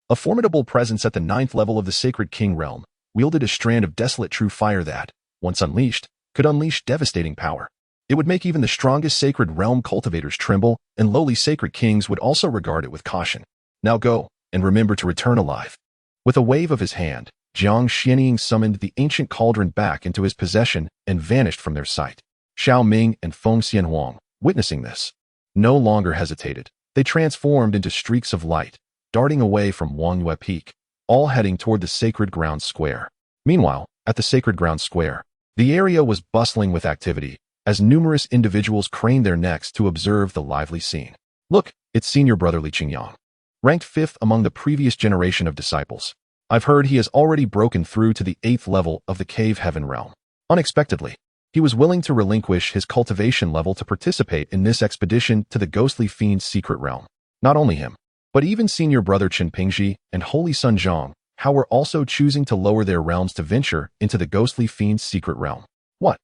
a formidable presence at the 9th level of the Sacred King realm, wielded a strand of desolate true fire that, once unleashed, could unleash devastating power. It would make even the strongest sacred realm cultivators tremble, and lowly sacred kings would also regard it with caution. Now go, and remember to return alive. With a wave of his hand, Jiang Xianying summoned the ancient cauldron back into his possession and vanished from their sight. Xiao Ming and Feng Xianhuang, witnessing this, no longer hesitated. They transformed into streaks of light, darting away from Wangyue Peak, all heading toward the Sacred Ground Square. Meanwhile, at the Sacred Ground Square, the area was bustling with activity, as numerous individuals craned their necks to observe the lively scene. Look, it's senior brother Li Qingyang, ranked 5th among the previous generation of disciples. I've heard he has already broken through to the 8th level of the Cave Heaven realm. Unexpectedly, he was willing to relinquish his cultivation level to participate in this expedition to the Ghostly Fiend's secret realm. Not only him, but even senior brother Chen Pingji and Holy Son Zhang Hao were also choosing to lower their realms to venture into the Ghostly Fiend's secret realm. What?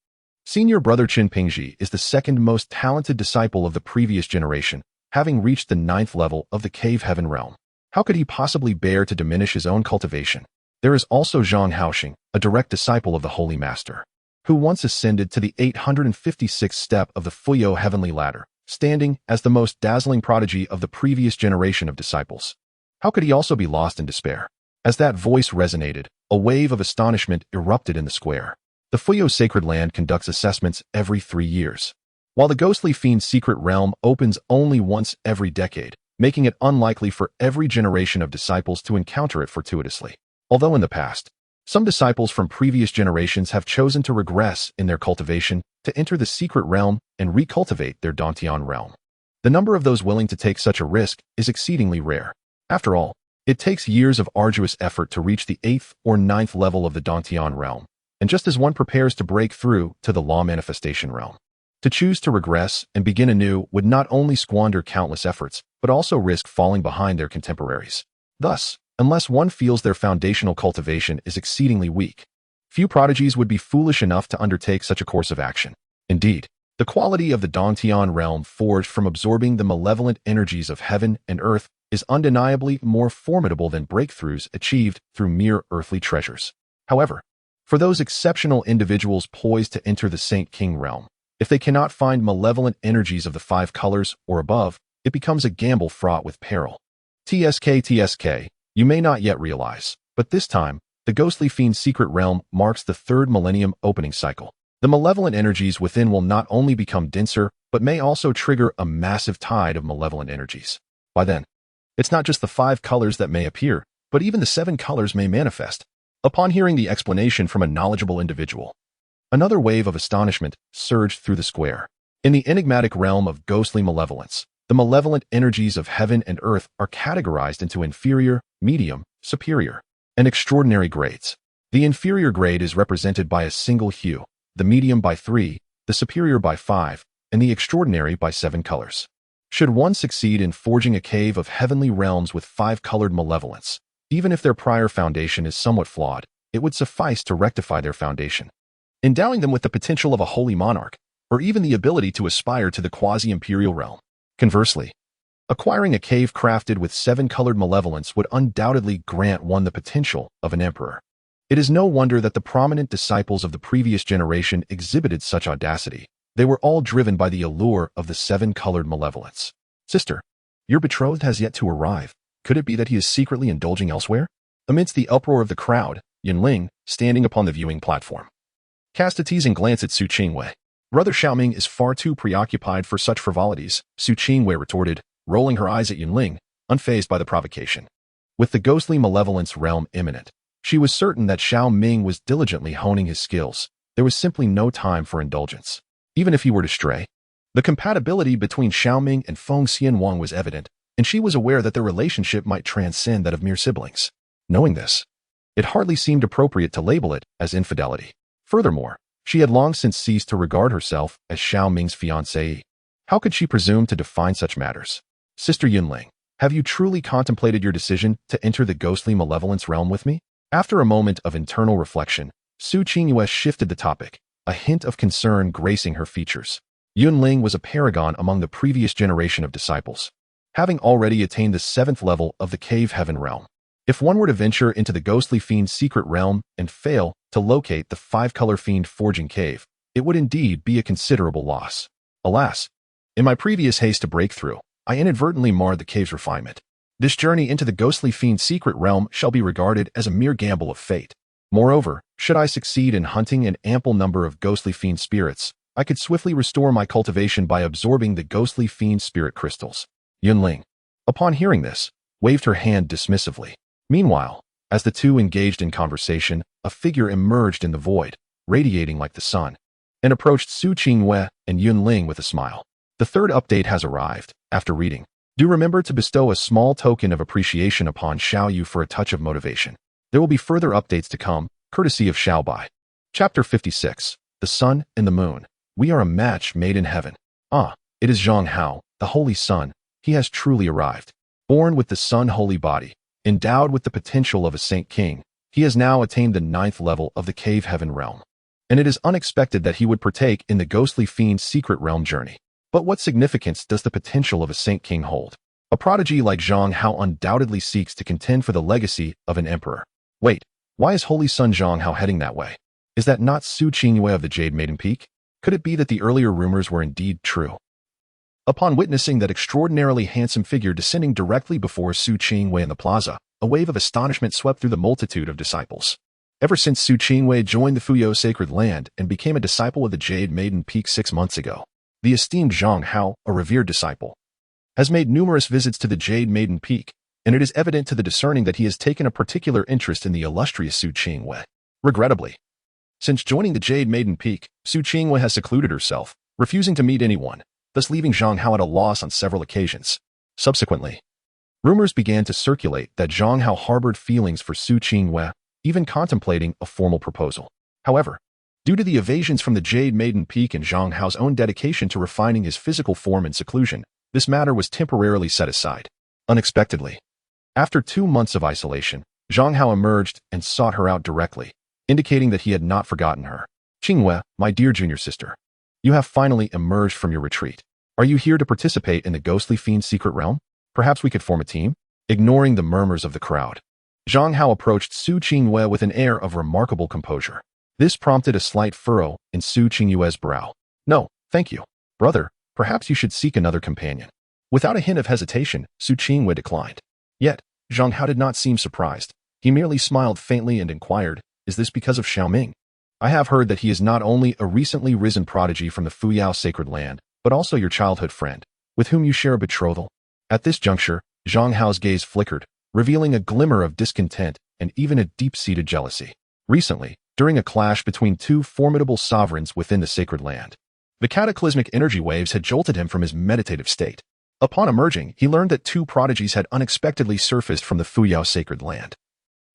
Senior brother Chen Pingji is the second most talented disciple of the previous generation, having reached the 9th level of the Cave Heaven realm. How could he possibly bear to diminish his own cultivation? There is also Zhang Haoxing, a direct disciple of the Holy Master, who once ascended to the 856th step of the Fuyo Heavenly Ladder, standing as the most dazzling prodigy of the previous generation of disciples. How could he also be lost in despair? As that voice resonated, a wave of astonishment erupted in the square. The Fuyo Sacred Land conducts assessments every 3 years, while the Ghostly Fiend's secret realm opens only once every decade, making it unlikely for every generation of disciples to encounter it fortuitously. Although in the past, some disciples from previous generations have chosen to regress in their cultivation to enter the secret realm and recultivate their Dantian realm. The number of those willing to take such a risk is exceedingly rare. After all, it takes years of arduous effort to reach the 8th or 9th level of the Dantian realm, and just as one prepares to break through to the Law Manifestation realm, to choose to regress and begin anew would not only squander countless efforts, but also risk falling behind their contemporaries. Thus, unless one feels their foundational cultivation is exceedingly weak, few prodigies would be foolish enough to undertake such a course of action. Indeed, the quality of the Dantian realm forged from absorbing the malevolent energies of heaven and earth is undeniably more formidable than breakthroughs achieved through mere earthly treasures. However, for those exceptional individuals poised to enter the Saint King realm, if they cannot find malevolent energies of the 5 colors or above, it becomes a gamble fraught with peril. TSK, you may not yet realize, but this time, the Ghostly Fiend's secret realm marks the 3rd millennium opening cycle. The malevolent energies within will not only become denser, but may also trigger a massive tide of malevolent energies. By then, it's not just the 5 colors that may appear, but even the 7 colors may manifest. Upon hearing the explanation from a knowledgeable individual, another wave of astonishment surged through the square. In the enigmatic realm of ghostly malevolence, the malevolent energies of heaven and earth are categorized into inferior, medium, superior, and extraordinary grades. The inferior grade is represented by a single hue, the medium by 3, the superior by 5, and the extraordinary by 7 colors. Should one succeed in forging a cave of heavenly realms with 5-colored malevolence, even if their prior foundation is somewhat flawed, it would suffice to rectify their foundation, endowing them with the potential of a holy monarch, or even the ability to aspire to the quasi-imperial realm. Conversely, acquiring a cave crafted with 7-colored malevolence would undoubtedly grant one the potential of an emperor. It is no wonder that the prominent disciples of the previous generation exhibited such audacity. They were all driven by the allure of the 7-colored malevolence. Sister, your betrothed has yet to arrive. Could it be that he is secretly indulging elsewhere? Amidst the uproar of the crowd, Yunling, standing upon the viewing platform. Cast a teasing glance at Su Qingwei. Brother Xiao Ming is far too preoccupied for such frivolities, Su Qingwei retorted, rolling her eyes at Yunling, unfazed by the provocation. With the ghostly malevolence realm imminent, she was certain that Xiao Ming was diligently honing his skills. There was simply no time for indulgence. Even if he were to stray, the compatibility between Xiao Ming and Feng Xianwang was evident, and she was aware that their relationship might transcend that of mere siblings. Knowing this, it hardly seemed appropriate to label it as infidelity. Furthermore, she had long since ceased to regard herself as Xiao Ming's fiancée. How could she presume to define such matters? Sister Yunling, have you truly contemplated your decision to enter the ghostly malevolence realm with me? After a moment of internal reflection, Su Qingyue shifted the topic, a hint of concern gracing her features. Yunling was a paragon among the previous generation of disciples, having already attained the 7th level of the cave heaven realm. If one were to venture into the ghostly fiend's secret realm and fail to locate the 5-color fiend forging cave, it would indeed be a considerable loss. Alas, in my previous haste to break through, I inadvertently marred the cave's refinement. This journey into the ghostly fiend's secret realm shall be regarded as a mere gamble of fate. Moreover, should I succeed in hunting an ample number of ghostly fiend spirits, I could swiftly restore my cultivation by absorbing the ghostly fiend spirit crystals. Yunling, upon hearing this, waved her hand dismissively. Meanwhile, as the two engaged in conversation, a figure emerged in the void, radiating like the sun, and approached Su Qingwei and Yunling with a smile. The third update has arrived. After reading, do remember to bestow a small token of appreciation upon Xiao Yu for a touch of motivation. There will be further updates to come, courtesy of Xiao Bai. Chapter 56. The Sun and the Moon. We are a match made in heaven. Ah, it is Zhang Hao, the Holy Sun. He has truly arrived. Born with the sun-holy body, endowed with the potential of a Saint King, he has now attained the 9th level of the cave heaven realm. And it is unexpected that he would partake in the ghostly fiend's secret realm journey. But what significance does the potential of a Saint King hold? A prodigy like Zhang Hao undoubtedly seeks to contend for the legacy of an emperor. Wait, why is Holy Sun Zhang Hao heading that way? Is that not Su Qingyue of the Jade Maiden Peak? Could it be that the earlier rumors were indeed true? Upon witnessing that extraordinarily handsome figure descending directly before Su Qingyue in the plaza, a wave of astonishment swept through the multitude of disciples. Ever since Su Qingyue joined the Fuyao Sacred Land and became a disciple of the Jade Maiden Peak 6 months ago, the esteemed Zhang Hao, a revered disciple, has made numerous visits to the Jade Maiden Peak, and it is evident to the discerning that he has taken a particular interest in the illustrious Su Qingyue. Regrettably, since joining the Jade Maiden Peak, Su Qingyue has secluded herself, refusing to meet anyone, thus leaving Zhang Hao at a loss on several occasions. Subsequently, rumors began to circulate that Zhang Hao harbored feelings for Su Qingyue, even contemplating a formal proposal. However, due to the evasions from the Jade Maiden Peak and Zhang Hao's own dedication to refining his physical form in seclusion, this matter was temporarily set aside. Unexpectedly, after 2 months of isolation, Zhang Hao emerged and sought her out directly, indicating that he had not forgotten her. Qingyue, my dear junior sister, you have finally emerged from your retreat. Are you here to participate in the ghostly fiend's secret realm? Perhaps we could form a team? Ignoring the murmurs of the crowd, Zhang Hao approached Su Qingyue with an air of remarkable composure. This prompted a slight furrow in Su Qingyue's brow. No, thank you. Brother, perhaps you should seek another companion. Without a hint of hesitation, Su Qingyue declined. Yet, Zhang Hao did not seem surprised. He merely smiled faintly and inquired, is this because of Xiao Ming? I have heard that he is not only a recently risen prodigy from the Fuyao Sacred Land, but also your childhood friend, with whom you share a betrothal. At this juncture, Zhang Hao's gaze flickered, revealing a glimmer of discontent and even a deep-seated jealousy. Recently, during a clash between 2 formidable sovereigns within the Sacred Land, the cataclysmic energy waves had jolted him from his meditative state. Upon emerging, he learned that 2 prodigies had unexpectedly surfaced from the Fuyao Sacred Land,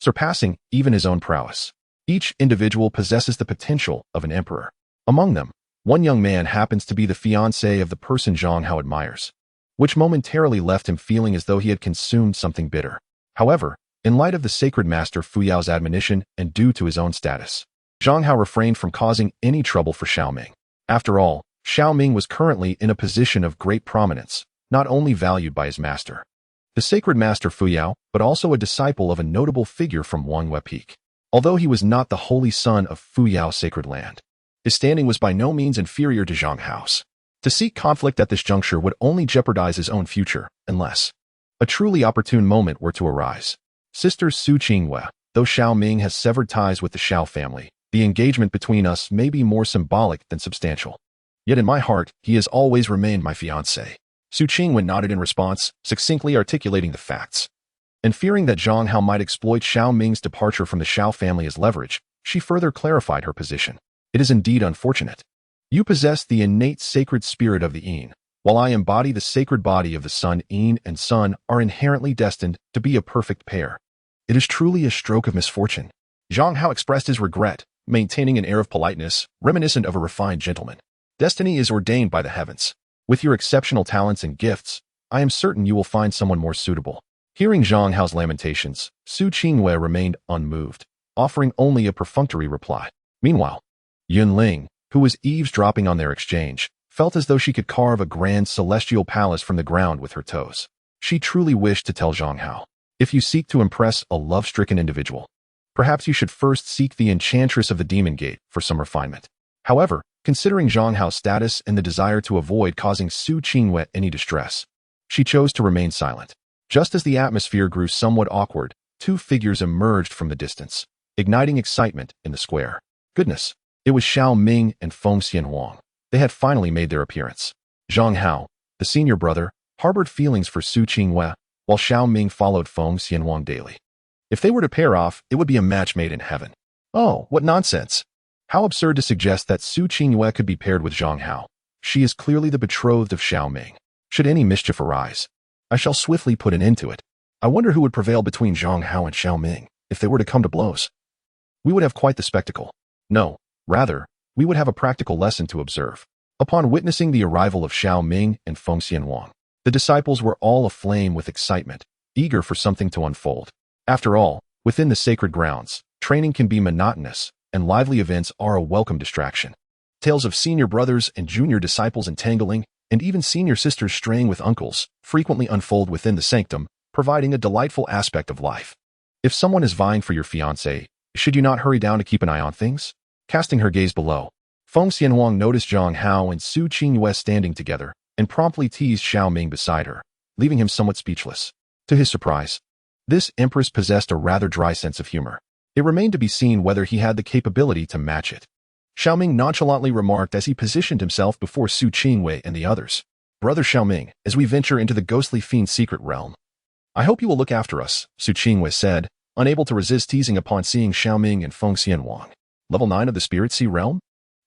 surpassing even his own prowess. Each individual possesses the potential of an emperor. Among them, one young man happens to be the fiancé of the person Zhang Hao admires, which momentarily left him feeling as though he had consumed something bitter. However, in light of the sacred master Fuyao's admonition and due to his own status, Zhang Hao refrained from causing any trouble for Xiao Ming. After all, Xiao Ming was currently in a position of great prominence, not only valued by his master, the sacred master Fuyao, but also a disciple of a notable figure from Wangyue Peak. Although he was not the holy son of Fuyao Sacred Land, his standing was by no means inferior to Zhang Hao's. To seek conflict at this juncture would only jeopardize his own future, unless a truly opportune moment were to arise. Sister Su Qingyue, Though Xiao Ming has severed ties with the Xiao family, the engagement between us may be more symbolic than substantial. Yet in my heart, he has always remained my fiancé. Su Qingwen nodded in response, succinctly articulating the facts. And fearing that Zhang Hao might exploit Xiao Ming's departure from the Xiao family as leverage, she further clarified her position. It is indeed unfortunate. You possess the innate sacred spirit of the Yin, while I embody the sacred body of the Sun. Yin and Sun are inherently destined to be a perfect pair. It is truly a stroke of misfortune. Zhang Hao expressed his regret, maintaining an air of politeness, reminiscent of a refined gentleman. Destiny is ordained by the heavens. With your exceptional talents and gifts, I am certain you will find someone more suitable. Hearing Zhang Hao's lamentations, Su Qingwei remained unmoved, offering only a perfunctory reply. Meanwhile, Yun Ling, who was eavesdropping on their exchange, felt as though she could carve a grand celestial palace from the ground with her toes. She truly wished to tell Zhang Hao, if you seek to impress a love-stricken individual, perhaps you should first seek the enchantress of the Demon Gate for some refinement. However, considering Zhang Hao's status and the desire to avoid causing Su Qingwei any distress, she chose to remain silent. Just as the atmosphere grew somewhat awkward, two figures emerged from the distance, igniting excitement in the square. Goodness, it was Xiao Ming and Feng Xianhuang. They had finally made their appearance. Zhang Hao, the senior brother, harbored feelings for Su Qingwei, while Xiao Ming followed Feng Xianhuang daily. If they were to pair off, it would be a match made in heaven. Oh, what nonsense! How absurd to suggest that Su Qingwei could be paired with Zhang Hao. She is clearly the betrothed of Xiao Ming. Should any mischief arise, I shall swiftly put an end to it. I wonder who would prevail between Zhang Hao and Xiao Ming if they were to come to blows. We would have quite the spectacle. No, rather, we would have a practical lesson to observe. Upon witnessing the arrival of Xiao Ming and Feng Xianhuang, the disciples were all aflame with excitement, eager for something to unfold. After all, within the sacred grounds, training can be monotonous, and lively events are a welcome distraction. Tales of senior brothers and junior disciples entangling, and even senior sisters straying with uncles, frequently unfold within the sanctum, providing a delightful aspect of life. If someone is vying for your fiancé, should you not hurry down to keep an eye on things? Casting her gaze below, Feng Xianhuang noticed Zhang Hao and Su Qingwei standing together, and promptly teased Xiao Ming beside her, leaving him somewhat speechless. To his surprise, this empress possessed a rather dry sense of humor. It remained to be seen whether he had the capability to match it. Xiao Ming nonchalantly remarked as he positioned himself before Su Qingwei and the others. Brother Xiao Ming, as we venture into the ghostly fiend's secret realm, I hope you will look after us, Su Qingwei said, unable to resist teasing upon seeing Xiao Ming and Feng Xianhuang. Level 9 of the Spirit Sea realm?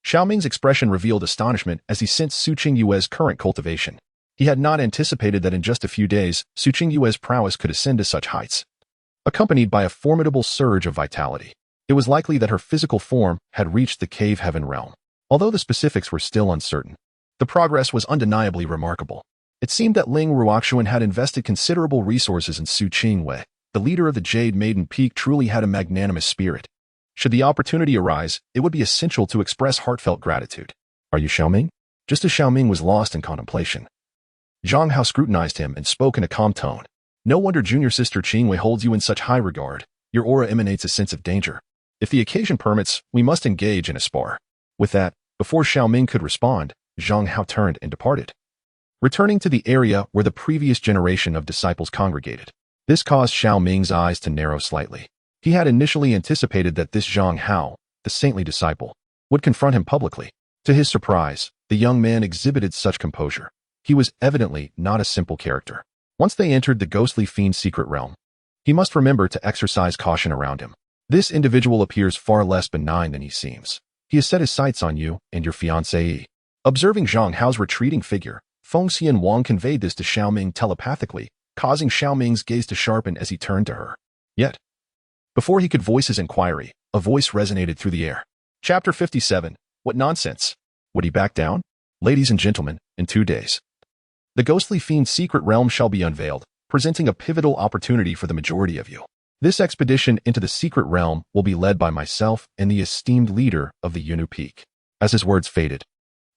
Xiao Ming's expression revealed astonishment as he sensed Su Qingyue's current cultivation. He had not anticipated that in just a few days, Su Qingyue's prowess could ascend to such heights. Accompanied by a formidable surge of vitality, it was likely that her physical form had reached the cave heaven realm. Although the specifics were still uncertain, the progress was undeniably remarkable. It seemed that Ling Ruoxuan had invested considerable resources in Su Qingwei. The leader of the Jade Maiden Peak truly had a magnanimous spirit. Should the opportunity arise, it would be essential to express heartfelt gratitude. Are you Xiao Ming? Just as Xiao Ming was lost in contemplation, Zhang Hao scrutinized him and spoke in a calm tone. No wonder junior sister Qingwei holds you in such high regard. Your aura emanates a sense of danger. If the occasion permits, we must engage in a spar. With that, before Xiao Ming could respond, Zhang Hao turned and departed, returning to the area where the previous generation of disciples congregated. This caused Xiao Ming's eyes to narrow slightly. He had initially anticipated that this Zhang Hao, the saintly disciple, would confront him publicly. To his surprise, the young man exhibited such composure. He was evidently not a simple character. Once they entered the ghostly fiend's secret realm, he must remember to exercise caution around him. This individual appears far less benign than he seems. He has set his sights on you and your fiancée. Observing Zhang Hao's retreating figure, Feng Xianhuang conveyed this to Xiao Ming telepathically, causing Xiao Ming's gaze to sharpen as he turned to her. Yet, before he could voice his inquiry, a voice resonated through the air. Chapter 57. What nonsense? Would he back down? Ladies and gentlemen, in 2 days, the ghostly fiend's secret realm shall be unveiled, presenting a pivotal opportunity for the majority of you. This expedition into the secret realm will be led by myself and the esteemed leader of the Yunu Peak. As his words faded,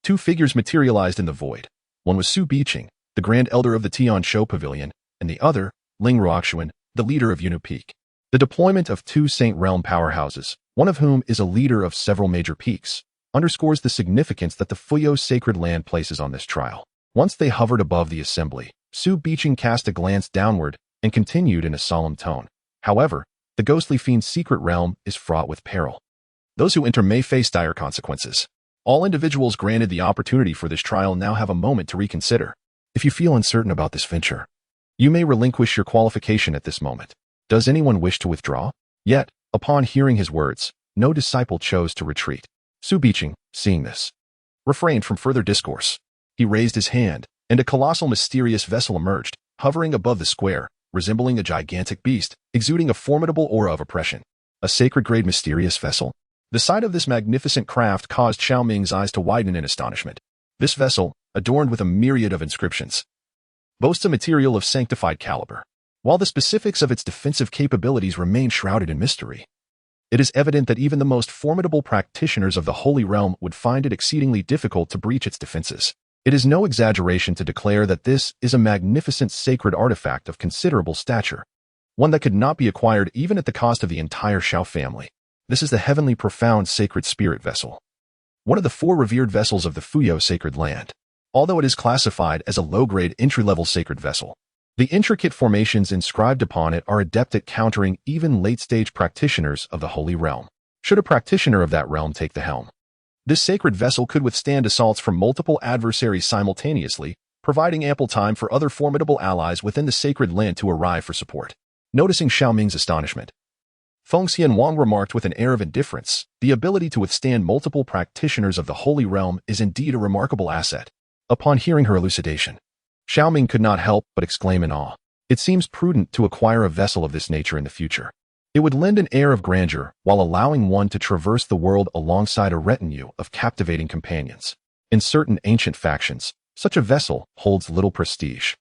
two figures materialized in the void. One was Su Biqing, the Grand Elder of the Tian Shou Pavilion, and the other, Ling Ruoxuan, the leader of Yunu Peak. The deployment of two Saint Realm powerhouses, one of whom is a leader of several major peaks, underscores the significance that the Fuyo sacred land places on this trial. Once they hovered above the assembly, Su Biqing cast a glance downward and continued in a solemn tone. However, The ghostly fiend's secret realm is fraught with peril. Those who enter may face dire consequences. All individuals granted the opportunity for this trial now have a moment to reconsider. If you feel uncertain about this venture, you may relinquish your qualification at this moment. Does anyone wish to withdraw? Yet, upon hearing his words, no disciple chose to retreat. Su Biqing, seeing this, refrained from further discourse. He raised his hand, and a colossal mysterious vessel emerged, hovering above the square, resembling a gigantic beast, exuding a formidable aura of oppression. A sacred-grade mysterious vessel? The sight of this magnificent craft caused Xiao Ming's eyes to widen in astonishment. This vessel, adorned with a myriad of inscriptions, boasts a material of sanctified caliber. While the specifics of its defensive capabilities remain shrouded in mystery, it is evident that even the most formidable practitioners of the Holy Realm would find it exceedingly difficult to breach its defenses. It is no exaggeration to declare that this is a magnificent sacred artifact of considerable stature, one that could not be acquired even at the cost of the entire Xiao family. This is the heavenly profound sacred spirit vessel, one of the 4 revered vessels of the Fuyo sacred land. Although it is classified as a low-grade entry-level sacred vessel, the intricate formations inscribed upon it are adept at countering even late-stage practitioners of the Holy Realm. Should a practitioner of that realm take the helm, this sacred vessel could withstand assaults from multiple adversaries simultaneously, providing ample time for other formidable allies within the sacred land to arrive for support. Noticing Xiao Ming's astonishment, Feng Xianwang remarked with an air of indifference, "The ability to withstand multiple practitioners of the Holy Realm is indeed a remarkable asset." Upon hearing her elucidation, Xiao Ming could not help but exclaim in awe. It seems prudent to acquire a vessel of this nature in the future. It would lend an air of grandeur while allowing one to traverse the world alongside a retinue of captivating companions. In certain ancient factions, such a vessel holds little prestige.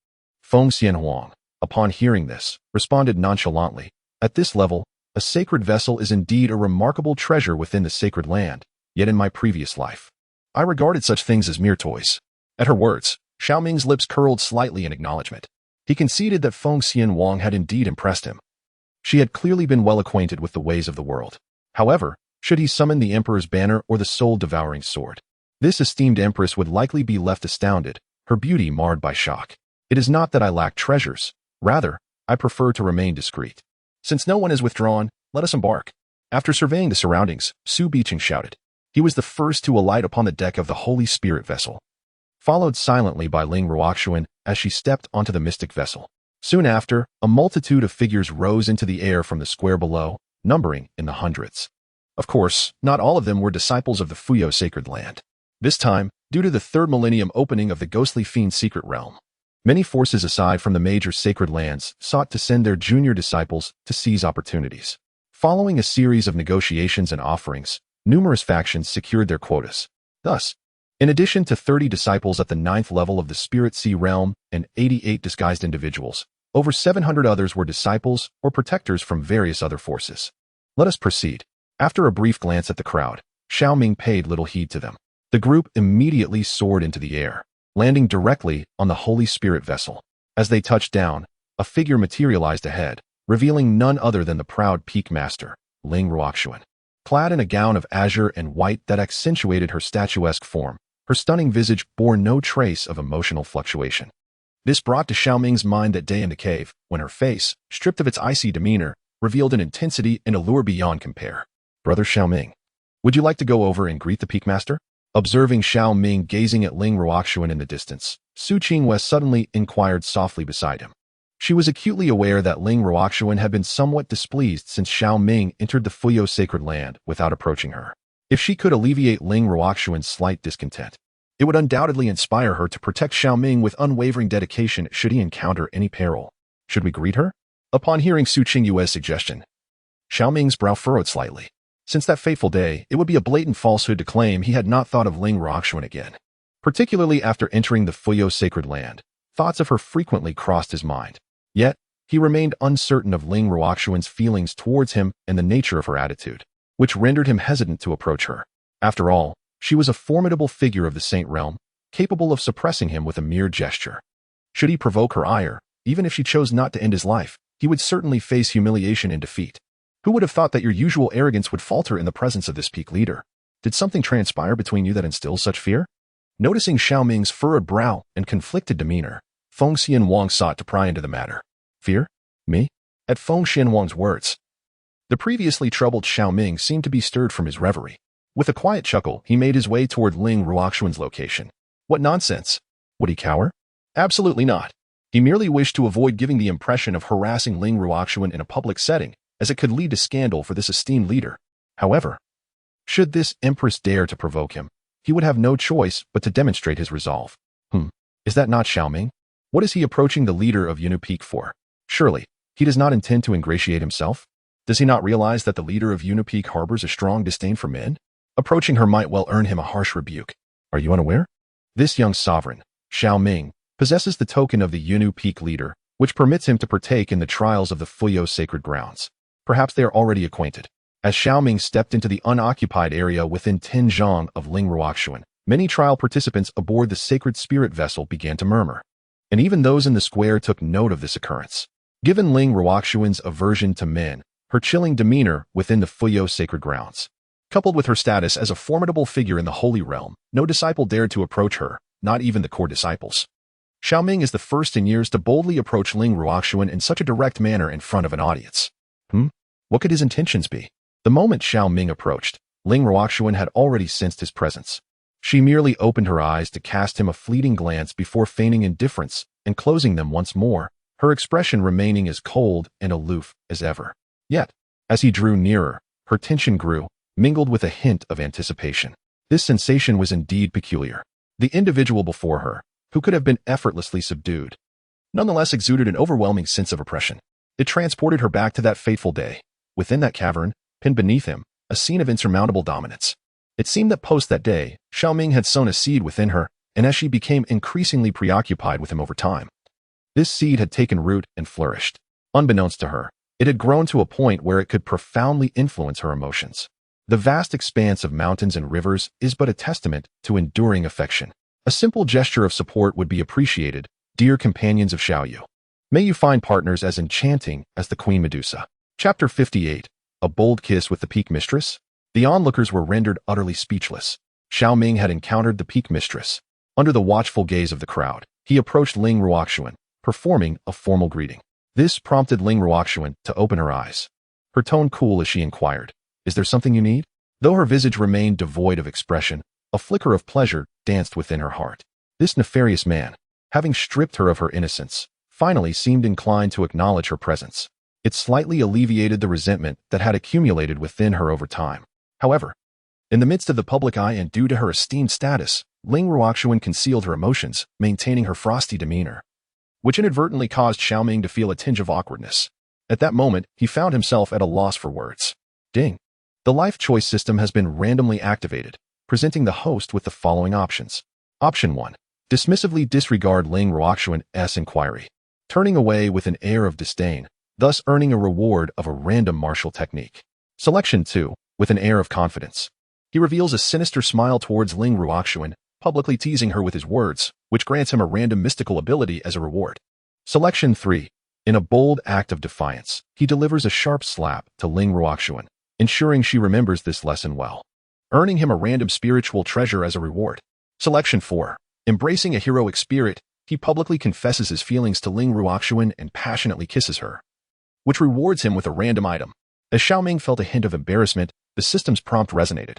Feng Xianhuang, upon hearing this, responded nonchalantly, "At this level, a sacred vessel is indeed a remarkable treasure within the sacred land, yet in my previous life, I regarded such things as mere toys." At her words, Xiao Ming's lips curled slightly in acknowledgement. He conceded that Feng Xianwang had indeed impressed him. She had clearly been well acquainted with the ways of the world. However, should he summon the Emperor's banner or the soul-devouring sword, this esteemed empress would likely be left astounded, her beauty marred by shock. "It is not that I lack treasures. Rather, I prefer to remain discreet. Since no one is withdrawn, let us embark." After surveying the surroundings, Su Biqing shouted. He was the first to alight upon the deck of the Holy Spirit vessel, followed silently by Ling Ruoxuan as she stepped onto the mystic vessel. Soon after, a multitude of figures rose into the air from the square below, numbering in the hundreds. Of course, not all of them were disciples of the Fuyo sacred land. This time, due to the 3rd millennium opening of the ghostly fiend's secret realm, many forces aside from the major sacred lands sought to send their junior disciples to seize opportunities. Following a series of negotiations and offerings, numerous factions secured their quotas. Thus, in addition to 30 disciples at the 9th level of the Spirit Sea realm and 88 disguised individuals, over 700 others were disciples or protectors from various other forces. Let us proceed. After a brief glance at the crowd, Xiao Ming paid little heed to them. The group immediately soared into the air, landing directly on the Holy Spirit vessel. As they touched down, a figure materialized ahead, revealing none other than the proud peak master, Ling Ruoxuan. Clad in a gown of azure and white that accentuated her statuesque form, her stunning visage bore no trace of emotional fluctuation. This brought to Xiao Ming's mind that day in the cave, when her face, stripped of its icy demeanor, revealed an intensity and allure beyond compare. "Brother Xiao Ming, would you like to go over and greet the Peak Master?" Observing Xiao Ming gazing at Ling Ruoxuan in the distance, Su Qingwei suddenly inquired softly beside him. She was acutely aware that Ling Ruoxuan had been somewhat displeased since Xiao Ming entered the Fuyo sacred land without approaching her. If she could alleviate Ling Ruoxuan's slight discontent, it would undoubtedly inspire her to protect Xiao Ming with unwavering dedication should he encounter any peril. "Should we greet her?" Upon hearing Su Qingyue's suggestion, Xiao Ming's brow furrowed slightly. Since that fateful day, it would be a blatant falsehood to claim he had not thought of Ling Ruoxuan again. Particularly after entering the Fuyo sacred land, thoughts of her frequently crossed his mind. Yet, he remained uncertain of Ling Ruoxuan's feelings towards him and the nature of her attitude, which rendered him hesitant to approach her. After all, she was a formidable figure of the Saint realm, capable of suppressing him with a mere gesture. Should he provoke her ire, even if she chose not to end his life, he would certainly face humiliation and defeat. Who would have thought that your usual arrogance would falter in the presence of this peak leader? Did something transpire between you that instills such fear? Noticing Xiao Ming's furrowed brow and conflicted demeanor, Feng Xianwang sought to pry into the matter. "Fear? Me?" At Feng Xianwang's words, The previously troubled Xiao Ming seemed to be stirred from his reverie. With a quiet chuckle, he made his way toward Ling Ruoxuan's location. What nonsense! Would he cower? Absolutely not. He merely wished to avoid giving the impression of harassing Ling Ruoxuan in a public setting, as it could lead to scandal for this esteemed leader. However, should this empress dare to provoke him, he would have no choice but to demonstrate his resolve. Is that not Xiao Ming? What is he approaching the leader of Yunu Peak for? Surely, he does not intend to ingratiate himself? Does he not realize that the leader of Yunu Peak harbors a strong disdain for men? Approaching her might well earn him a harsh rebuke. Are you unaware? This young sovereign, Xiao Ming, possesses the token of the Yunu Peak leader, which permits him to partake in the trials of the Fuyo sacred grounds. Perhaps they are already acquainted. As Xiao Ming stepped into the unoccupied area within 10 zhang of Ling Ruoxuan, many trial participants aboard the sacred spirit vessel began to murmur. And even those in the square took note of this occurrence. Given Ling Ruoxuan's aversion to men, her chilling demeanor within the Fuyo sacred grounds, coupled with her status as a formidable figure in the Holy Realm, no disciple dared to approach her, not even the core disciples. Xiao Ming is the first in years to boldly approach Ling Ruoxuan in such a direct manner in front of an audience. What could his intentions be? The moment Xiao Ming approached, Ling Ruoxuan had already sensed his presence. She merely opened her eyes to cast him a fleeting glance before feigning indifference and closing them once more, her expression remaining as cold and aloof as ever. Yet, as he drew nearer, her tension grew, mingled with a hint of anticipation. This sensation was indeed peculiar. The individual before her, who could have been effortlessly subdued, nonetheless exuded an overwhelming sense of oppression. It transported her back to that fateful day. Within that cavern, pinned beneath him, a scene of insurmountable dominance. It seemed that post that day, Xiao Ming had sown a seed within her, and as she became increasingly preoccupied with him over time, this seed had taken root and flourished. Unbeknownst to her, it had grown to a point where it could profoundly influence her emotions. The vast expanse of mountains and rivers is but a testament to enduring affection. A simple gesture of support would be appreciated, dear companions of Xiaoyu. May you find partners as enchanting as the Queen Medusa. Chapter 58. A bold kiss with the Peak Mistress? The onlookers were rendered utterly speechless. Xiao Ming had encountered the Peak Mistress. Under the watchful gaze of the crowd, he approached Ling Ruoxuan, performing a formal greeting. This prompted Ling Ruoxuan to open her eyes. Her tone cool as she inquired, "Is there something you need?" Though her visage remained devoid of expression, a flicker of pleasure danced within her heart. This nefarious man, having stripped her of her innocence, finally seemed inclined to acknowledge her presence. It slightly alleviated the resentment that had accumulated within her over time. However, in the midst of the public eye and due to her esteemed status, Ling Ruoxuan concealed her emotions, maintaining her frosty demeanor, which inadvertently caused Xiao Ming to feel a tinge of awkwardness. At that moment, he found himself at a loss for words. Ding! The life choice system has been randomly activated, presenting the host with the following options. Option 1. Dismissively disregard Ling Ruoxuan's inquiry, turning away with an air of disdain, thus earning a reward of a random martial technique. Selection 2. With an air of confidence, he reveals a sinister smile towards Ling Ruoxuan, publicly teasing her with his words, which grants him a random mystical ability as a reward. Selection 3. In a bold act of defiance, he delivers a sharp slap to Ling Ruoxuan, ensuring she remembers this lesson well, earning him a random spiritual treasure as a reward. Selection 4. Embracing a heroic spirit, he publicly confesses his feelings to Ling Ruoxuan and passionately kisses her, which rewards him with a random item. As Xiao Ming felt a hint of embarrassment, the system's prompt resonated,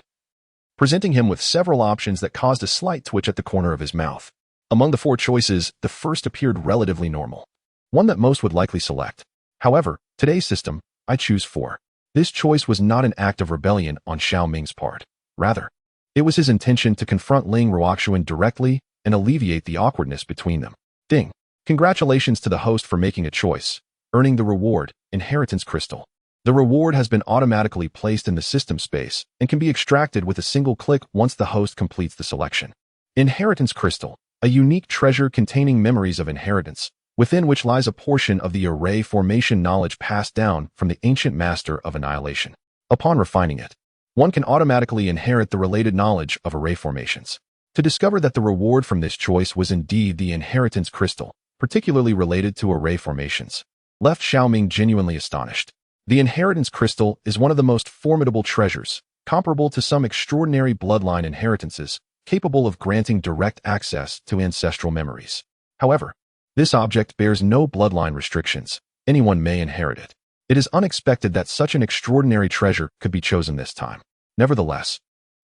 presenting him with several options that caused a slight twitch at the corner of his mouth. Among the 4 choices, the first appeared relatively normal, one that most would likely select. However, today's system, I choose 4. This choice was not an act of rebellion on Xiao Ming's part. Rather, it was his intention to confront Ling Ruoxuan directly and alleviate the awkwardness between them. Ding! Congratulations to the host for making a choice, earning the reward, Inheritance Crystal. The reward has been automatically placed in the system space and can be extracted with a single click once the host completes the selection. Inheritance Crystal, a unique treasure containing memories of inheritance, within which lies a portion of the array formation knowledge passed down from the ancient master of annihilation. Upon refining it, one can automatically inherit the related knowledge of array formations. To discover that the reward from this choice was indeed the Inheritance Crystal, particularly related to array formations, left Xiao Ming genuinely astonished. The Inheritance Crystal is one of the most formidable treasures, comparable to some extraordinary bloodline inheritances, capable of granting direct access to ancestral memories. However, this object bears no bloodline restrictions. Anyone may inherit it. It is unexpected that such an extraordinary treasure could be chosen this time. Nevertheless,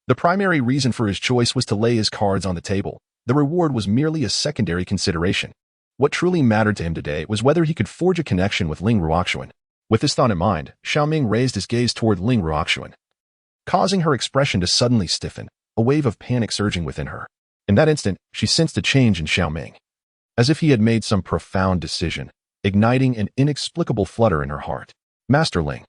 the primary reason for his choice was to lay his cards on the table. The reward was merely a secondary consideration. What truly mattered to him today was whether he could forge a connection with Ling Ruoxuan. With this thought in mind, Xiao Ming raised his gaze toward Ling Ruoxuan, causing her expression to suddenly stiffen, a wave of panic surging within her. In that instant, she sensed a change in Xiao Ming, as if he had made some profound decision, igniting an inexplicable flutter in her heart. Master Ling.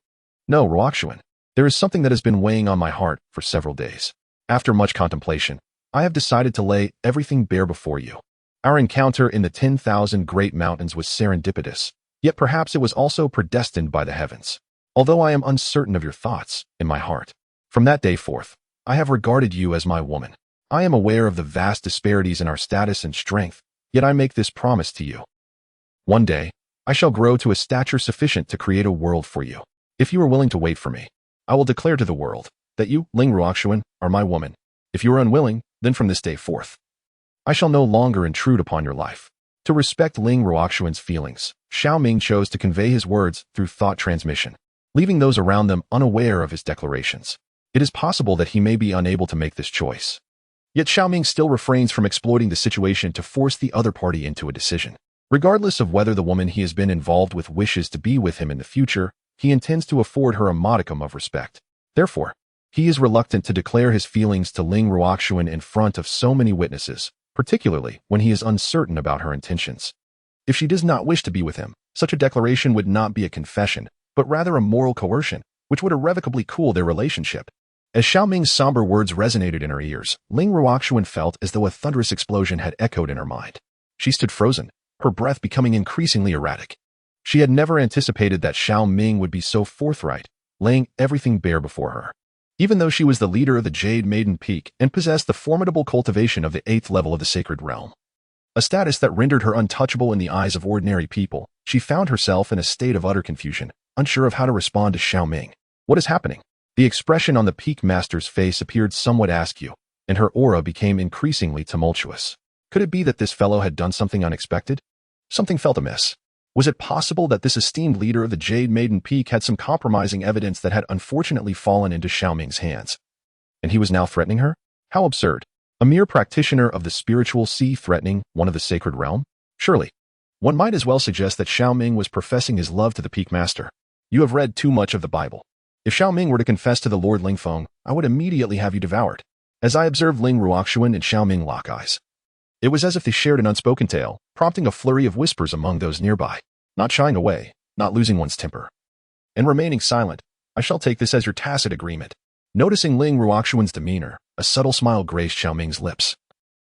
No, Ruoxuan. There is something that has been weighing on my heart for several days. After much contemplation, I have decided to lay everything bare before you. Our encounter in the 10,000 Great Mountains was serendipitous, yet perhaps it was also predestined by the heavens. Although I am uncertain of your thoughts in my heart, from that day forth, I have regarded you as my woman. I am aware of the vast disparities in our status and strength, yet I make this promise to you. One day, I shall grow to a stature sufficient to create a world for you. If you are willing to wait for me, I will declare to the world that you, Ling Ruoxuan, are my woman. If you are unwilling, then from this day forth, I shall no longer intrude upon your life. To respect Ling Ruoxuan's feelings, Xiao Ming chose to convey his words through thought transmission, leaving those around them unaware of his declarations. It is possible that he may be unable to make this choice. Yet Xiao Ming still refrains from exploiting the situation to force the other party into a decision. Regardless of whether the woman he has been involved with wishes to be with him in the future, he intends to afford her a modicum of respect. Therefore, he is reluctant to declare his feelings to Ling Ruoxuan in front of so many witnesses, particularly when he is uncertain about her intentions. If she does not wish to be with him, such a declaration would not be a confession, but rather a moral coercion, which would irrevocably cool their relationship. As Xiao Ming's somber words resonated in her ears, Ling Ruoxuan felt as though a thunderous explosion had echoed in her mind. She stood frozen, her breath becoming increasingly erratic. She had never anticipated that Xiao Ming would be so forthright, laying everything bare before her. Even though she was the leader of the Jade Maiden Peak and possessed the formidable cultivation of the 8th level of the Sacred Realm, a status that rendered her untouchable in the eyes of ordinary people, she found herself in a state of utter confusion, unsure of how to respond to Xiao Ming. What is happening? The expression on the Peak Master's face appeared somewhat askew, and her aura became increasingly tumultuous. Could it be that this fellow had done something unexpected? Something felt amiss. Was it possible that this esteemed leader of the Jade Maiden Peak had some compromising evidence that had unfortunately fallen into Xiao Ming's hands? And he was now threatening her? How absurd. A mere practitioner of the spiritual sea threatening one of the sacred realm? Surely, one might as well suggest that Xiao Ming was professing his love to the Peak Master. You have read too much of the Bible. If Xiao Ming were to confess to the Lord Lingfeng, I would immediately have you devoured. As I observed Ling Ruoxuan and Xiao Ming lock eyes, it was as if they shared an unspoken tale, prompting a flurry of whispers among those nearby. Not shying away, not losing one's temper, and remaining silent, I shall take this as your tacit agreement. Noticing Ling Ruoxuan's demeanor, a subtle smile graced Xiao Ming's lips.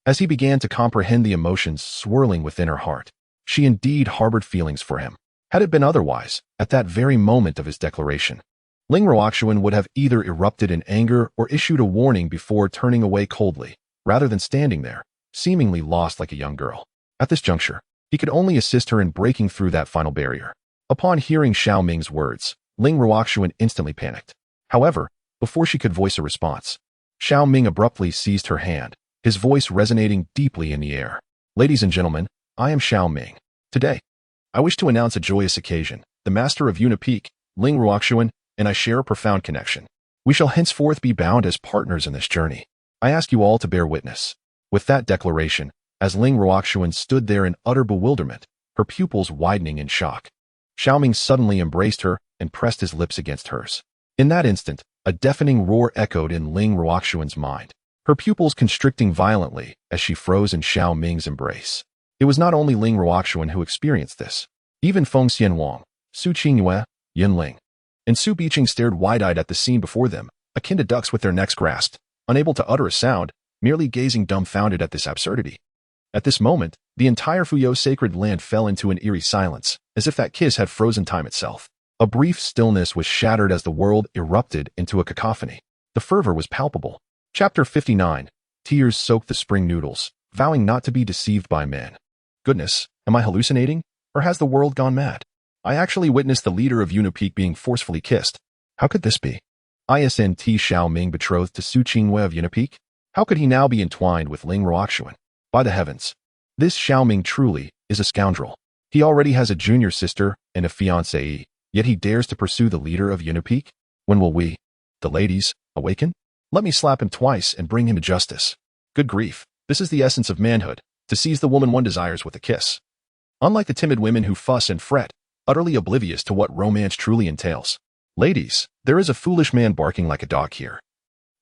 As he began to comprehend the emotions swirling within her heart, she indeed harbored feelings for him. Had it been otherwise, at that very moment of his declaration, Ling Ruoxuan would have either erupted in anger or issued a warning before turning away coldly, rather than standing there, seemingly lost like a young girl. At this juncture, he could only assist her in breaking through that final barrier. Upon hearing Xiao Ming's words, Ling Ruoxuan instantly panicked. However, before she could voice a response, Xiao Ming abruptly seized her hand, his voice resonating deeply in the air. Ladies and gentlemen, I am Xiao Ming. Today, I wish to announce a joyous occasion. The master of Una Peak, Ling Ruoxuan, and I share a profound connection. We shall henceforth be bound as partners in this journey. I ask you all to bear witness. With that declaration, as Ling Ruoxuan stood there in utter bewilderment, her pupils widening in shock, Xiao Ming suddenly embraced her and pressed his lips against hers. In that instant, a deafening roar echoed in Ling Ruoxuan's mind, her pupils constricting violently as she froze in Xiao Ming's embrace. It was not only Ling Ruoxuan who experienced this. Even Feng Xianwang, Su Qingyue, Yin Ling, and Su Biqing stared wide-eyed at the scene before them, akin to ducks with their necks grasped, unable to utter a sound, merely gazing dumbfounded at this absurdity. At this moment, the entire Fuyou sacred land fell into an eerie silence, as if that kiss had frozen time itself. A brief stillness was shattered as the world erupted into a cacophony. The fervor was palpable. Chapter 59. Tears soaked the spring noodles, vowing not to be deceived by men. Goodness, am I hallucinating? Or has the world gone mad? I actually witnessed the leader of Una Peak being forcefully kissed. How could this be? Isn't Xiao Ming betrothed to Su Qingyue of Una Peak? How could he now be entwined with Ling Ruoxuan? By the heavens, this Xiao Ming truly is a scoundrel. He already has a junior sister and a fiancée, Yet he dares to pursue the leader of Unipeak? When will we, the ladies, awaken? Let me slap him twice and bring him to justice. Good grief, this is the essence of manhood, to seize the woman one desires with a kiss. Unlike the timid women who fuss and fret, utterly oblivious to what romance truly entails. Ladies, there is a foolish man barking like a dog here.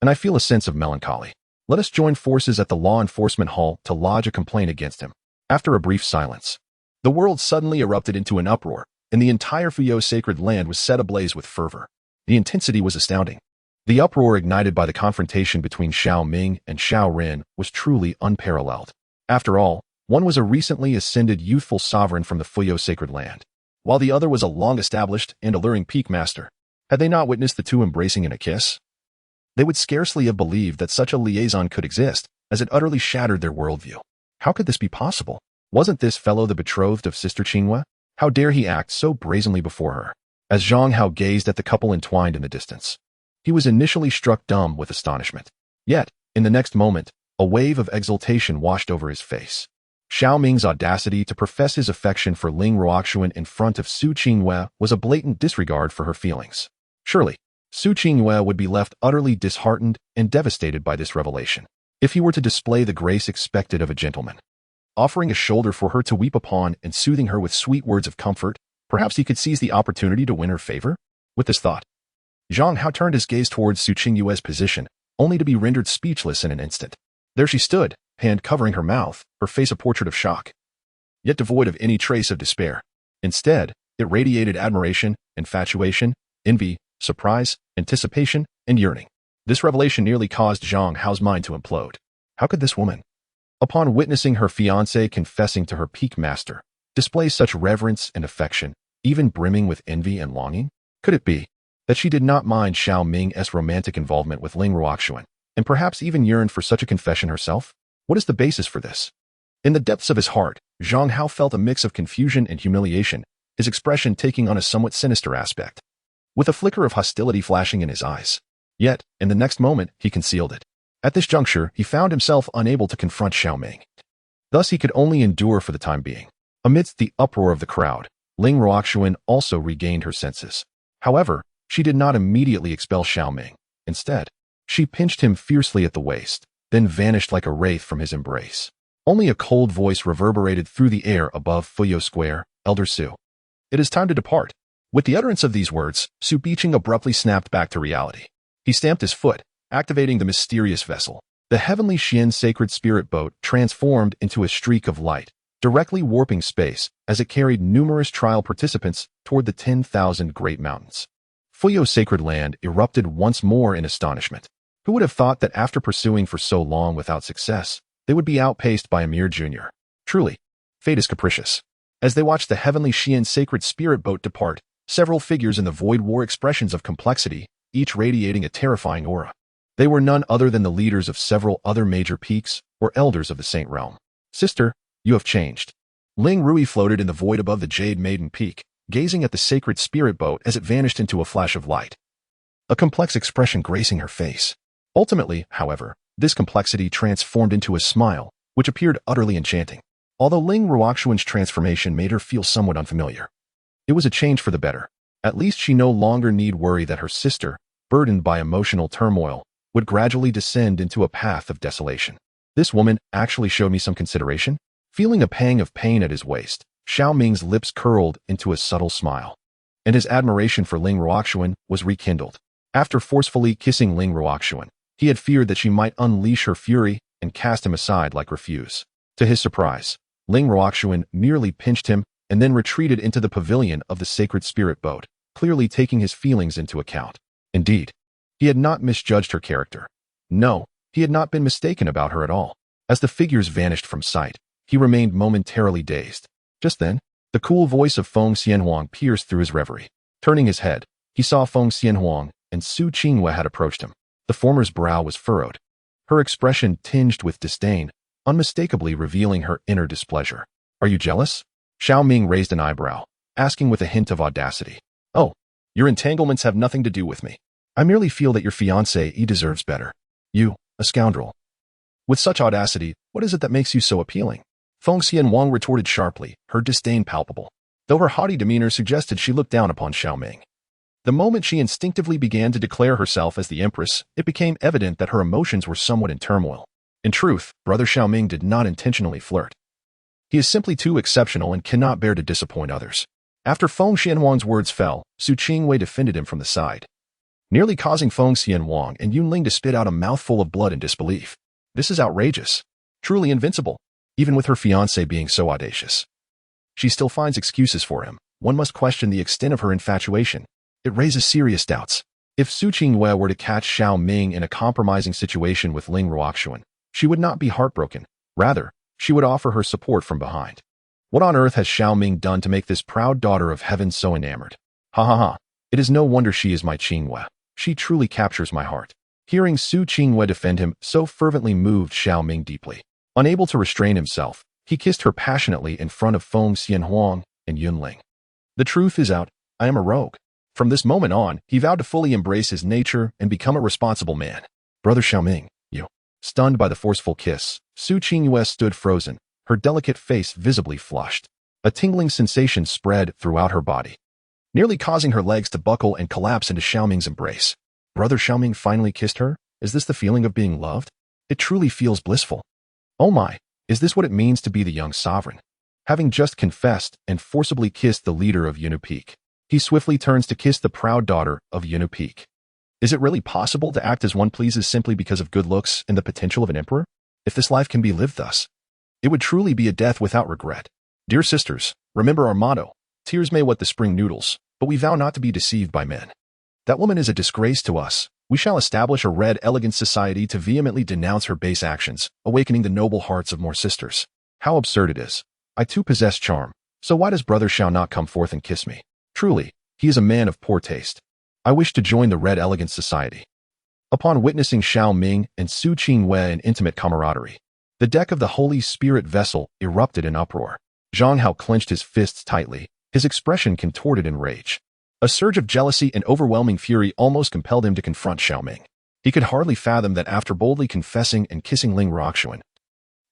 And I feel a sense of melancholy. Let us join forces at the law enforcement hall to lodge a complaint against him. After a brief silence, the world suddenly erupted into an uproar, and the entire Fuyo sacred land was set ablaze with fervor. The intensity was astounding. The uproar ignited by the confrontation between Xiao Ming and Xiao Rin was truly unparalleled. After all, one was a recently ascended youthful sovereign from the Fuyo sacred land, while the other was a long-established and alluring peak master. Had they not witnessed the two embracing in a kiss, they would scarcely have believed that such a liaison could exist, as it utterly shattered their worldview. How could this be possible? Wasn't this fellow the betrothed of Sister Qinghua? How dare he act so brazenly before her? As Zhang Hao gazed at the couple entwined in the distance, he was initially struck dumb with astonishment. Yet, in the next moment, a wave of exultation washed over his face. Xiao Ming's audacity to profess his affection for Ling Ruoxuan in front of Su Qinghua was a blatant disregard for her feelings. Surely, Su Qinghua would be left utterly disheartened and devastated by this revelation, if he were to display the grace expected of a gentleman. Offering a shoulder for her to weep upon and soothing her with sweet words of comfort, perhaps he could seize the opportunity to win her favor? With this thought, Zhang Hao turned his gaze towards Su Qinghua's position, only to be rendered speechless in an instant. There she stood, hand covering her mouth, her face a portrait of shock, yet devoid of any trace of despair. Instead, it radiated admiration, infatuation, envy, surprise, anticipation, and yearning. This revelation nearly caused Zhang Hao's mind to implode. How could this woman, upon witnessing her fiancé confessing to her peak master, display such reverence and affection, even brimming with envy and longing? Could it be that she did not mind Xiao Ming's romantic involvement with Ling Ruoxuan, and perhaps even yearned for such a confession herself? What is the basis for this? In the depths of his heart, Zhang Hao felt a mix of confusion and humiliation, his expression taking on a somewhat sinister aspect, with a flicker of hostility flashing in his eyes. Yet, in the next moment, he concealed it. At this juncture, he found himself unable to confront Xiao Ming. Thus he could only endure for the time being. Amidst the uproar of the crowd, Ling Ruoxuan also regained her senses. However, she did not immediately expel Xiao Ming. Instead, she pinched him fiercely at the waist, then vanished like a wraith from his embrace. Only a cold voice reverberated through the air above Fuyo Square. Elder Su, it is time to depart. With the utterance of these words, Su Biqing abruptly snapped back to reality. He stamped his foot, activating the mysterious vessel. The heavenly Xian sacred spirit boat transformed into a streak of light, directly warping space as it carried numerous trial participants toward the 10,000 great mountains. Fuyo sacred land erupted once more in astonishment. Who would have thought that after pursuing for so long without success, they would be outpaced by a mere junior? Truly, fate is capricious. As they watched the heavenly Xian sacred spirit boat depart, several figures in the void wore expressions of complexity, each radiating a terrifying aura. They were none other than the leaders of several other major peaks or elders of the Saint Realm. Sister, you have changed. Ling Rui floated in the void above the Jade Maiden Peak, gazing at the sacred spirit boat as it vanished into a flash of light, a complex expression gracing her face. Ultimately, however, this complexity transformed into a smile, which appeared utterly enchanting. Although Ling Ruoxuan's transformation made her feel somewhat unfamiliar, it was a change for the better. At least she no longer need worry that her sister, burdened by emotional turmoil, would gradually descend into a path of desolation. This woman actually showed me some consideration. Feeling a pang of pain at his waist, Xiao Ming's lips curled into a subtle smile, and his admiration for Ling Ruoxuan was rekindled. After forcefully kissing Ling Ruoxuan, he had feared that she might unleash her fury and cast him aside like refuse. To his surprise, Ling Ruoxuan merely pinched him and then retreated into the pavilion of the sacred spirit boat, clearly taking his feelings into account. Indeed, he had not misjudged her character. No, he had not been mistaken about her at all. As the figures vanished from sight, he remained momentarily dazed. Just then, the cool voice of Feng Xianhuang pierced through his reverie. Turning his head, he saw Feng Xianhuang and Su Qinghua had approached him. The former's brow was furrowed, her expression tinged with disdain, unmistakably revealing her inner displeasure. Are you jealous? Xiao Ming raised an eyebrow, asking with a hint of audacity. Oh, your entanglements have nothing to do with me. I merely feel that your fiancé deserves better. You, a scoundrel. With such audacity, what is it that makes you so appealing? Feng Xianhuang retorted sharply, her disdain palpable. though her haughty demeanor suggested she looked down upon Xiao Ming. The moment she instinctively began to declare herself as the empress, it became evident that her emotions were somewhat in turmoil. In truth, Brother Xiao Ming did not intentionally flirt. He is simply too exceptional and cannot bear to disappoint others. After Feng Xianhuang's words fell, Su Qingwei defended him from the side, nearly causing Feng Xianhuang and Yunling to spit out a mouthful of blood in disbelief. This is outrageous. Truly invincible, even with her fiancé being so audacious. She still finds excuses for him. One must question the extent of her infatuation. It raises serious doubts. If Su Qingwei were to catch Xiao Ming in a compromising situation with Ling Ruoxuan, she would not be heartbroken. Rather, she would offer her support from behind. What on earth has Xiao Ming done to make this proud daughter of heaven so enamored? Ha ha ha. It is no wonder she is my Qingwei. She truly captures my heart. Hearing Su Qingwei defend him so fervently moved Xiao Ming deeply. Unable to restrain himself, he kissed her passionately in front of Feng Xianhuang and Yunling. The truth is out, I am a rogue. From this moment on, he vowed to fully embrace his nature and become a responsible man. Brother Xiao Ming, you. Stunned by the forceful kiss, Su Qingwei stood frozen, her delicate face visibly flushed. A tingling sensation spread throughout her body, nearly causing her legs to buckle and collapse into Xiao Ming's embrace. Brother Xiao Ming finally kissed her? Is this the feeling of being loved? It truly feels blissful. Oh my, is this what it means to be the young sovereign? Having just confessed and forcibly kissed the leader of Yunu Peak, he swiftly turns to kiss the proud daughter of Yunu Peak. Is it really possible to act as one pleases simply because of good looks and the potential of an emperor? If this life can be lived thus, it would truly be a death without regret. Dear sisters, remember our motto: tears may wet the spring noodles, but we vow not to be deceived by men. That woman is a disgrace to us. We shall establish a red, elegant society to vehemently denounce her base actions, awakening the noble hearts of more sisters. How absurd it is. I too possess charm, so why does Brother Xiao not come forth and kiss me? Truly, he is a man of poor taste. I wish to join the Red Elegant Society. Upon witnessing Xiao Ming and Su Qingwei in intimate camaraderie, the deck of the Holy Spirit vessel erupted in uproar. Zhang Hao clenched his fists tightly, his expression contorted in rage. A surge of jealousy and overwhelming fury almost compelled him to confront Xiao Ming. He could hardly fathom that after boldly confessing and kissing Ling Ruoxuan,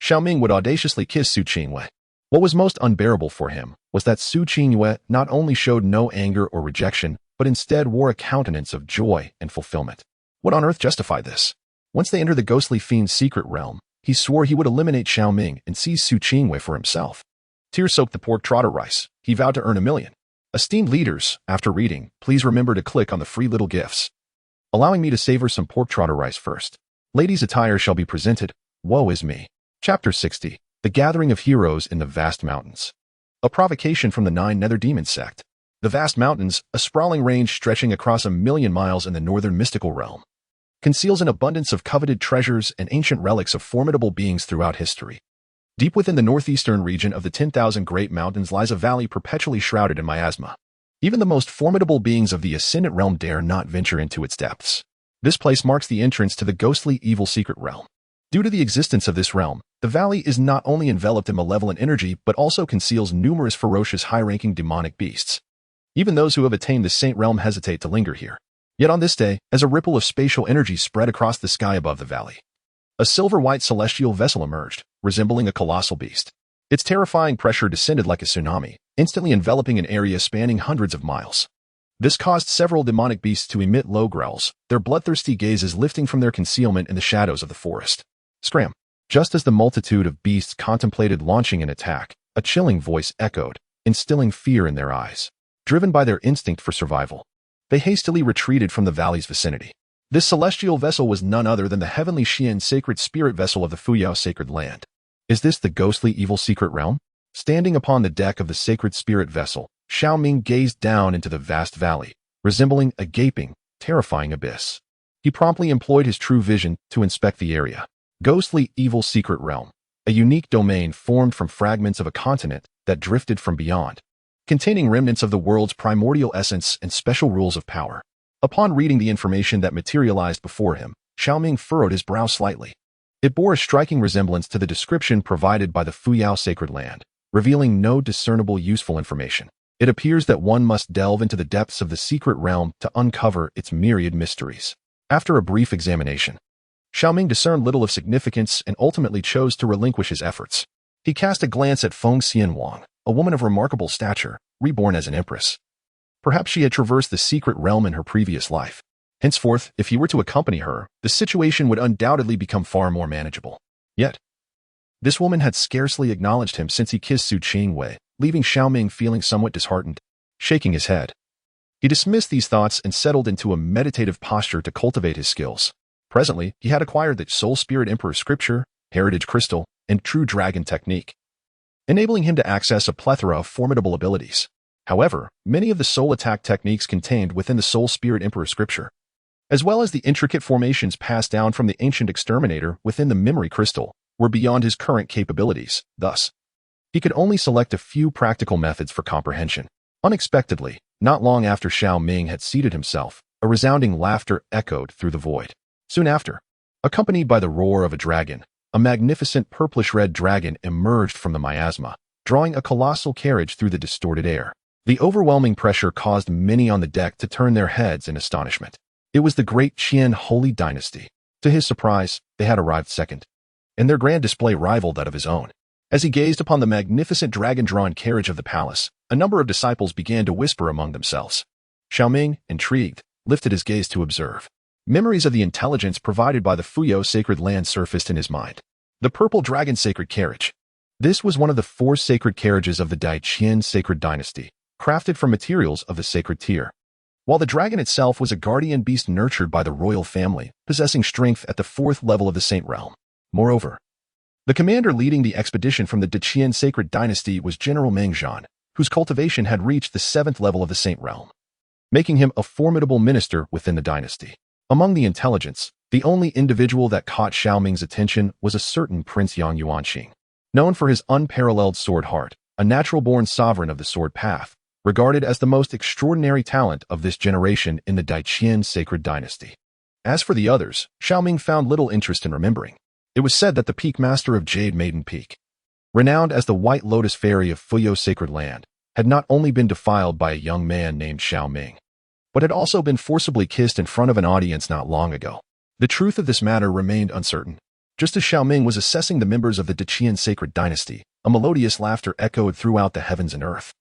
Xiao Ming would audaciously kiss Su Qingwei. What was most unbearable for him was that Su Qingwei not only showed no anger or rejection, but instead wore a countenance of joy and fulfillment. What on earth justified this? Once they entered the ghostly fiend's secret realm, he swore he would eliminate Xiao Ming and seize Su Qingwei for himself. Tears soaked the pork trotter rice. He vowed to earn $1 million. Esteemed leaders, after reading, please remember to click on the free little gifts, allowing me to savor some pork trotter rice first. Ladies' attire shall be presented. Woe is me. Chapter 60. The Gathering of Heroes in the Vast Mountains. A provocation from the 9 Nether Demon sect. The Vast Mountains, a sprawling range stretching across 1,000,000 miles in the northern mystical realm, conceals an abundance of coveted treasures and ancient relics of formidable beings throughout history. Deep within the northeastern region of the 10,000 Great Mountains lies a valley perpetually shrouded in miasma. Even the most formidable beings of the Ascendant Realm dare not venture into its depths. This place marks the entrance to the ghostly evil secret realm. Due to the existence of this realm, the valley is not only enveloped in malevolent energy but also conceals numerous ferocious high-ranking demonic beasts. Even those who have attained the Saint Realm hesitate to linger here. Yet on this day, as a ripple of spatial energy spread across the sky above the valley, a silver-white celestial vessel emerged, resembling a colossal beast. Its terrifying pressure descended like a tsunami, instantly enveloping an area spanning hundreds of miles. This caused several demonic beasts to emit low growls, their bloodthirsty gazes lifting from their concealment in the shadows of the forest. Scram! Just as the multitude of beasts contemplated launching an attack, a chilling voice echoed, instilling fear in their eyes. Driven by their instinct for survival, they hastily retreated from the valley's vicinity. This celestial vessel was none other than the heavenly Xian sacred spirit vessel of the Fuyao sacred land. Is this the ghostly evil secret realm? Standing upon the deck of the sacred spirit vessel, Xiao Ming gazed down into the vast valley, resembling a gaping, terrifying abyss. He promptly employed his true vision to inspect the area. Ghostly evil secret realm, a unique domain formed from fragments of a continent that drifted from beyond, containing remnants of the world's primordial essence and special rules of power. Upon reading the information that materialized before him, Xiao Ming furrowed his brow slightly. It bore a striking resemblance to the description provided by the Fuyao sacred land, revealing no discernible useful information. It appears that one must delve into the depths of the secret realm to uncover its myriad mysteries. After a brief examination, Xiao Ming discerned little of significance and ultimately chose to relinquish his efforts. He cast a glance at Feng Xianhuang, a woman of remarkable stature, reborn as an empress. Perhaps she had traversed the secret realm in her previous life. Henceforth, if he were to accompany her, the situation would undoubtedly become far more manageable. Yet, this woman had scarcely acknowledged him since he kissed Su Qingwei, leaving Xiao Ming feeling somewhat disheartened, shaking his head. He dismissed these thoughts and settled into a meditative posture to cultivate his skills. Presently, he had acquired the Soul Spirit Emperor Scripture, Heritage Crystal, and True Dragon Technique, enabling him to access a plethora of formidable abilities. However, many of the soul attack techniques contained within the Soul Spirit Emperor Scripture, as well as the intricate formations passed down from the ancient exterminator within the memory crystal, were beyond his current capabilities. Thus, he could only select a few practical methods for comprehension. Unexpectedly, not long after Xiao Ming had seated himself, a resounding laughter echoed through the void. Soon after, accompanied by the roar of a dragon, a magnificent purplish-red dragon emerged from the miasma, drawing a colossal carriage through the distorted air. The overwhelming pressure caused many on the deck to turn their heads in astonishment. It was the great Qian Holy Dynasty. To his surprise, they had arrived second, and their grand display rivaled that of his own. As he gazed upon the magnificent dragon-drawn carriage of the palace, a number of disciples began to whisper among themselves. Xiao Ming, intrigued, lifted his gaze to observe. Memories of the intelligence provided by the Fuyo sacred land surfaced in his mind. The purple dragon sacred carriage. This was one of the 4 sacred carriages of the Dai Qian sacred dynasty, crafted from materials of the sacred tier. While the dragon itself was a guardian beast nurtured by the royal family, possessing strength at the 4th level of the saint realm. Moreover, the commander leading the expedition from the Daqian sacred dynasty was General Meng Zhan, whose cultivation had reached the 7th level of the saint realm, making him a formidable minister within the dynasty. Among the intelligence, the only individual that caught Xiao Ming's attention was a certain Prince Yang Yuanqing. Known for his unparalleled sword heart, a natural-born sovereign of the sword path, regarded as the most extraordinary talent of this generation in the Daiqian sacred dynasty. As for the others, Xiao Ming found little interest in remembering. It was said that the peak master of Jade Maiden Peak, renowned as the White Lotus Fairy of Fuyo sacred land, had not only been defiled by a young man named Xiao Ming, but had also been forcibly kissed in front of an audience not long ago. The truth of this matter remained uncertain. Just as Xiao Ming was assessing the members of the Daqian sacred dynasty, a melodious laughter echoed throughout the heavens and earth,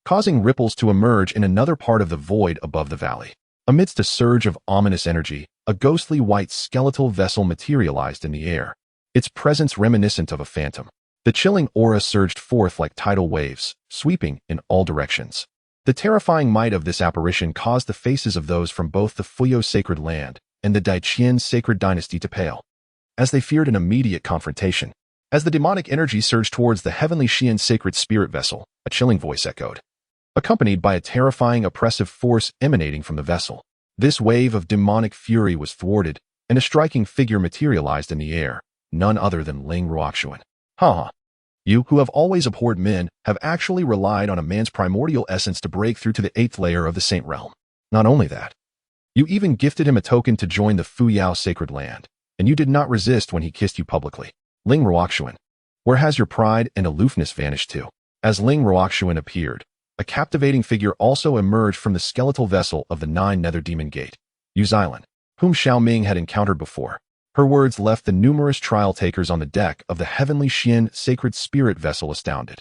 causing ripples to emerge in another part of the void above the valley. Amidst a surge of ominous energy, a ghostly white skeletal vessel materialized in the air, its presence reminiscent of a phantom. The chilling aura surged forth like tidal waves, sweeping in all directions. The terrifying might of this apparition caused the faces of those from both the Fuyo sacred land and the Daiqian sacred dynasty to pale, as they feared an immediate confrontation. As the demonic energy surged towards the heavenly Xian sacred spirit vessel, a chilling voice echoed, accompanied by a terrifying oppressive force emanating from the vessel. This wave of demonic fury was thwarted, and a striking figure materialized in the air, none other than Ling Ruoxuan. Ha! You, who have always abhorred men, have actually relied on a man's primordial essence to break through to the 8th layer of the Saint Realm. Not only that, you even gifted him a token to join the Fuyao sacred land, and you did not resist when he kissed you publicly. Ling Ruoxuan, where has your pride and aloofness vanished to? As Ling Ruoxuan appeared, a captivating figure also emerged from the skeletal vessel of the 9 Nether Demon Gate, Yu Xilan, whom Xiao Ming had encountered before. Her words left the numerous trial takers on the deck of the heavenly Xian sacred spirit vessel astounded.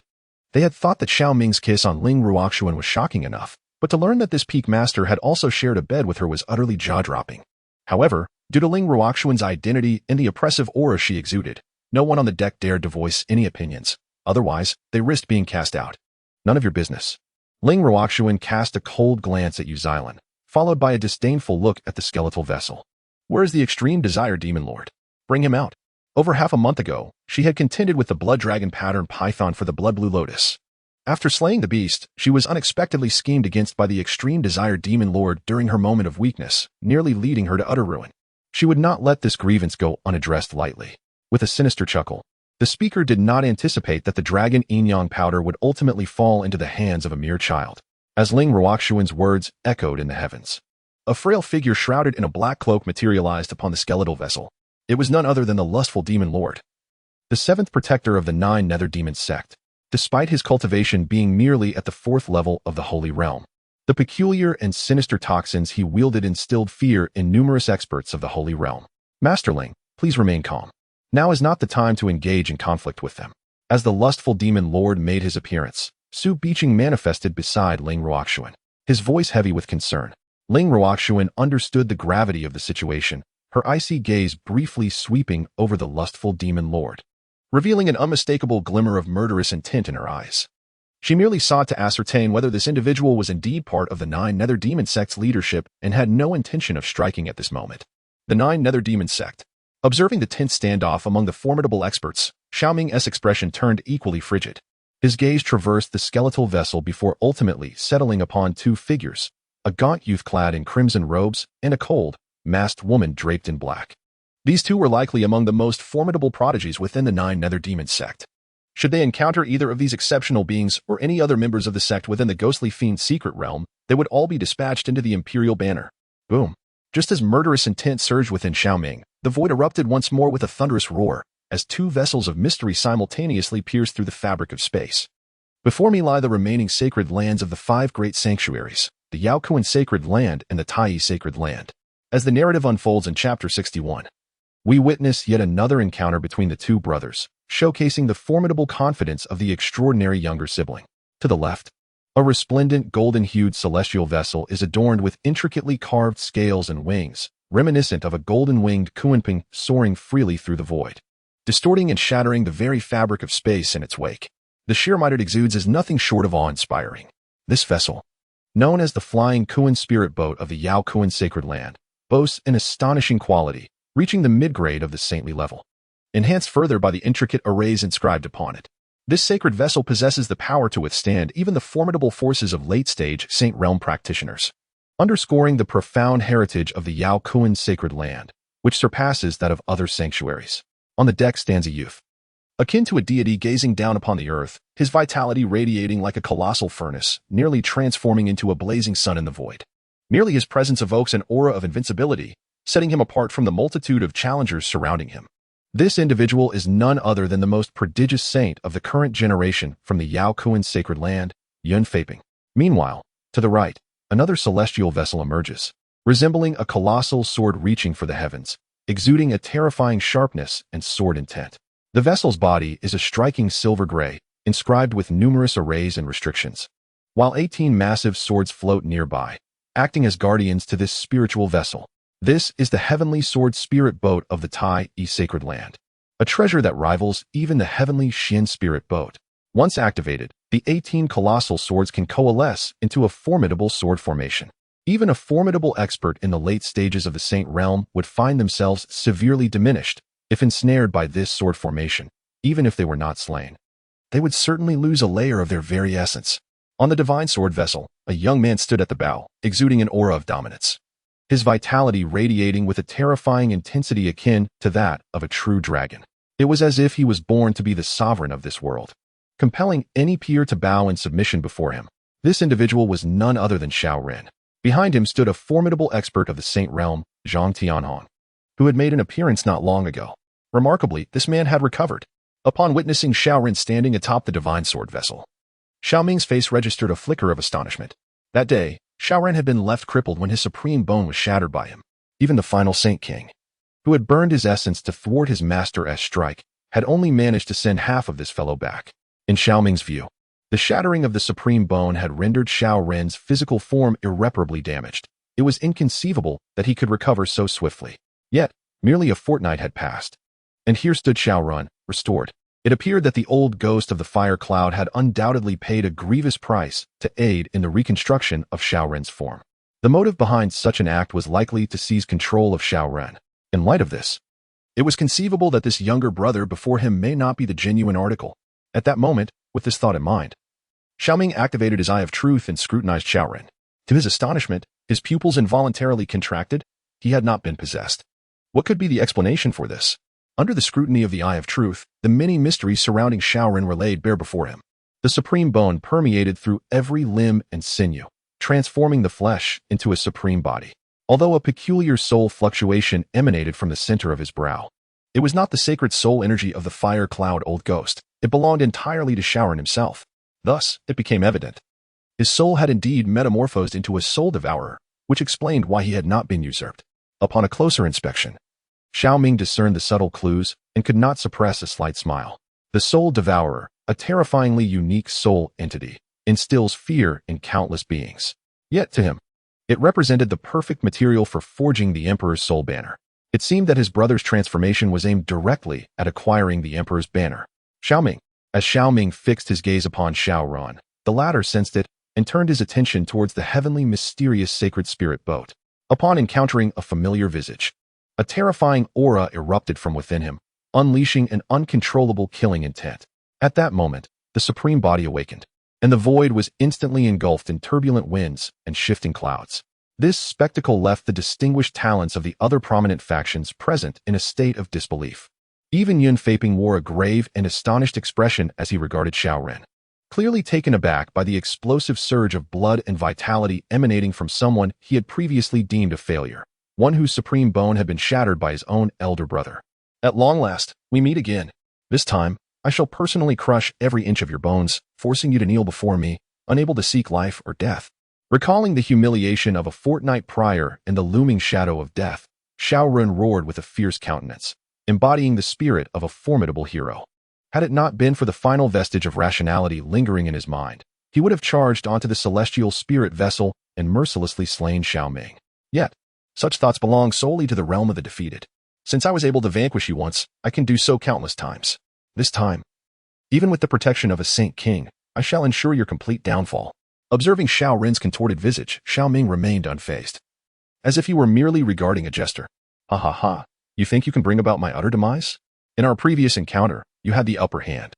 They had thought that Xiao Ming's kiss on Ling Ruoxuan was shocking enough, but to learn that this peak master had also shared a bed with her was utterly jaw-dropping. However, due to Ling Ruoxuan's identity and the oppressive aura she exuded, no one on the deck dared to voice any opinions. Otherwise, they risked being cast out. None of your business. Ling Ruoxuan cast a cold glance at Yu Xilan, followed by a disdainful look at the skeletal vessel. Where is the extreme desire demon lord? Bring him out. Over half a month ago, she had contended with the blood dragon pattern python for the blood blue lotus. After slaying the beast, she was unexpectedly schemed against by the extreme desire demon lord during her moment of weakness, nearly leading her to utter ruin. She would not let this grievance go unaddressed lightly. With a sinister chuckle, the speaker did not anticipate that the dragon yin-yang powder would ultimately fall into the hands of a mere child. As Ling Ruoxuan's words echoed in the heavens, a frail figure shrouded in a black cloak materialized upon the skeletal vessel. It was none other than the lustful demon lord, the 7th protector of the 9 Nether Demon sect, despite his cultivation being merely at the 4th level of the Holy Realm. The peculiar and sinister toxins he wielded instilled fear in numerous experts of the Holy Realm. Masterling, please remain calm. Now is not the time to engage in conflict with them. As the lustful demon lord made his appearance, Su Biqing manifested beside Ling Ruoxuan, his voice heavy with concern. Ling Ruoxuan understood the gravity of the situation, her icy gaze briefly sweeping over the lustful demon lord, revealing an unmistakable glimmer of murderous intent in her eyes. She merely sought to ascertain whether this individual was indeed part of the 9 Nether Demon Sect's leadership and had no intention of striking at this moment. The 9 Nether Demon Sect. Observing the tense standoff among the formidable experts, Xiao Ming's expression turned equally frigid. His gaze traversed the skeletal vessel before ultimately settling upon 2 figures, a gaunt youth clad in crimson robes and a cold, masked woman draped in black. These 2 were likely among the most formidable prodigies within the 9 Nether Demon Sect. Should they encounter either of these exceptional beings or any other members of the sect within the ghostly fiend's secret realm, they would all be dispatched into the Imperial banner. Boom. Just as murderous intent surged within Xiao Ming, the void erupted once more with a thunderous roar, as 2 vessels of mystery simultaneously pierced through the fabric of space. Before me lie the remaining sacred lands of the 5 great sanctuaries, the Yaokuan Sacred Land and the Tai Sacred Land. As the narrative unfolds in Chapter 61, we witness yet another encounter between the 2 brothers, showcasing the formidable confidence of the extraordinary younger sibling. To the left, a resplendent golden-hued celestial vessel is adorned with intricately carved scales and wings, reminiscent of a golden-winged Kunping soaring freely through the void, distorting and shattering the very fabric of space in its wake. The sheer might it exudes is nothing short of awe-inspiring. This vessel, known as the Flying Kuan Spirit Boat of the Yaokuan Sacred Land, boasts an astonishing quality, reaching the mid-grade of the saintly level, enhanced further by the intricate arrays inscribed upon it. This sacred vessel possesses the power to withstand even the formidable forces of late-stage Saint Realm practitioners, underscoring the profound heritage of the Yaokuan Sacred Land, which surpasses that of other sanctuaries. On the deck stands a youth, akin to a deity gazing down upon the earth, his vitality radiating like a colossal furnace, nearly transforming into a blazing sun in the void. Merely his presence evokes an aura of invincibility, setting him apart from the multitude of challengers surrounding him. This individual is none other than the most prodigious saint of the current generation from the Yaokuan Sacred Land, Yun Feiping. Meanwhile, to the right, another celestial vessel emerges, resembling a colossal sword reaching for the heavens, exuding a terrifying sharpness and sword intent. The vessel's body is a striking silver gray, inscribed with numerous arrays and restrictions, while 18 massive swords float nearby, acting as guardians to this spiritual vessel. This is the heavenly sword spirit boat of the Tai Sacred Land, a treasure that rivals even the heavenly Xin spirit boat. Once activated, the 18 colossal swords can coalesce into a formidable sword formation. Even a formidable expert in the late stages of the Saint Realm would find themselves severely diminished if ensnared by this sword formation, even if they were not slain. They would certainly lose a layer of their very essence. On the divine sword vessel, a young man stood at the bow, exuding an aura of dominance, his vitality radiating with a terrifying intensity akin to that of a true dragon. It was as if he was born to be the sovereign of this world, compelling any peer to bow in submission before him. This individual was none other than Xiao Ren. Behind him stood a formidable expert of the Saint Realm, Zhang Tianhong, who had made an appearance not long ago. Remarkably, this man had recovered. Upon witnessing Xiao Ren standing atop the divine sword vessel, Xiao Ming's face registered a flicker of astonishment. That day, Xiao Ren had been left crippled when his supreme bone was shattered by him. Even the final Saint King, who had burned his essence to thwart his master's strike, had only managed to send half of this fellow back. In Xiao Ming's view, the shattering of the supreme bone had rendered Xiao Ren's physical form irreparably damaged. It was inconceivable that he could recover so swiftly. Yet, merely a fortnight had passed, and here stood Xiao Ren, restored. It appeared that the old ghost of the fire cloud had undoubtedly paid a grievous price to aid in the reconstruction of Xiao Ren's form. The motive behind such an act was likely to seize control of Xiao Ren. In light of this, it was conceivable that this younger brother before him may not be the genuine article. At that moment, with this thought in mind, Xiao Ming activated his Eye of Truth and scrutinized Xiao Ren. To his astonishment, his pupils involuntarily contracted. He had not been possessed. What could be the explanation for this? Under the scrutiny of the Eye of Truth, the many mysteries surrounding Xiao Ren were laid bare before him. The supreme bone permeated through every limb and sinew, transforming the flesh into a supreme body. Although a peculiar soul fluctuation emanated from the center of his brow, it was not the sacred soul energy of the fire cloud old ghost. It belonged entirely to Xiao Ren himself. Thus, it became evident. His soul had indeed metamorphosed into a soul devourer, which explained why he had not been usurped. Upon a closer inspection, Xiao Ming discerned the subtle clues and could not suppress a slight smile. The Soul Devourer, a terrifyingly unique soul entity, instills fear in countless beings. Yet to him, it represented the perfect material for forging the Emperor's soul banner. It seemed that his brother's transformation was aimed directly at acquiring the Emperor's banner. Xiao Ming. As Xiao Ming fixed his gaze upon Xiao Ran, the latter sensed it and turned his attention towards the heavenly mysterious sacred spirit boat. Upon encountering a familiar visage, a terrifying aura erupted from within him, unleashing an uncontrollable killing intent. At that moment, the supreme body awakened, and the void was instantly engulfed in turbulent winds and shifting clouds. This spectacle left the distinguished talents of the other prominent factions present in a state of disbelief. Even Yun Feiping wore a grave and astonished expression as he regarded Xiao Ren, clearly taken aback by the explosive surge of blood and vitality emanating from someone he had previously deemed a failure, one whose supreme bone had been shattered by his own elder brother. At long last, we meet again. This time, I shall personally crush every inch of your bones, forcing you to kneel before me, unable to seek life or death. Recalling the humiliation of a fortnight prior and the looming shadow of death, Xiao Ren roared with a fierce countenance, embodying the spirit of a formidable hero. Had it not been for the final vestige of rationality lingering in his mind, he would have charged onto the celestial spirit vessel and mercilessly slain Xiao Ming. Yet, such thoughts belong solely to the realm of the defeated. Since I was able to vanquish you once, I can do so countless times. This time, even with the protection of a Saint King, I shall ensure your complete downfall. Observing Xiao Ren's contorted visage, Xiao Ming remained unfazed, as if he were merely regarding a jester. Ha ha ha. You think you can bring about my utter demise? In our previous encounter, you had the upper hand.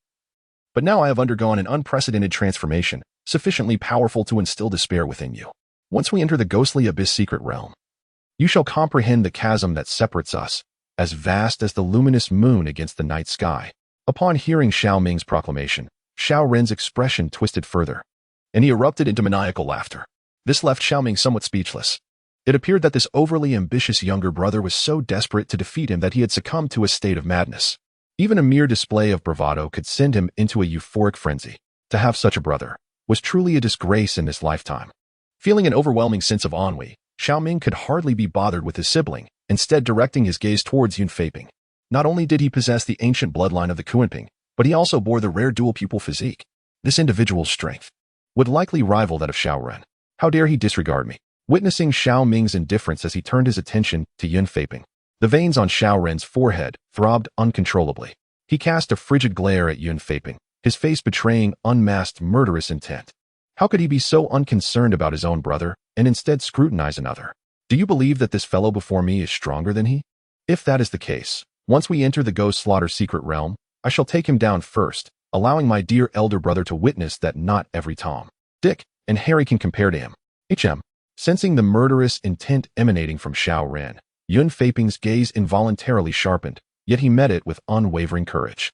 But now I have undergone an unprecedented transformation, sufficiently powerful to instill despair within you. Once we enter the ghostly abyss secret realm, you shall comprehend the chasm that separates us, as vast as the luminous moon against the night sky. Upon hearing Xiao Ming's proclamation, Xiao Ren's expression twisted further, and he erupted into maniacal laughter. This left Xiao Ming somewhat speechless. It appeared that this overly ambitious younger brother was so desperate to defeat him that he had succumbed to a state of madness. Even a mere display of bravado could send him into a euphoric frenzy. To have such a brother was truly a disgrace in this lifetime. Feeling an overwhelming sense of ennui, Xiao Ming could hardly be bothered with his sibling, instead directing his gaze towards Yun Feiping. Not only did he possess the ancient bloodline of the Kuanping, but he also bore the rare dual pupil physique. This individual's strength would likely rival that of Xiao Ren. How dare he disregard me? Witnessing Xiao Ming's indifference as he turned his attention to Yun Feiping, the veins on Xiao Ren's forehead throbbed uncontrollably. He cast a frigid glare at Yun Feiping, his face betraying unmasked murderous intent. How could he be so unconcerned about his own brother and instead scrutinize another? Do you believe that this fellow before me is stronger than he? If that is the case, once we enter the Ghost Slaughter secret realm, I shall take him down first, allowing my dear elder brother to witness that not every Tom, Dick, and Harry can compare to him. HM. Sensing the murderous intent emanating from Xiao Ren, Yun Feiping's gaze involuntarily sharpened, yet he met it with unwavering courage.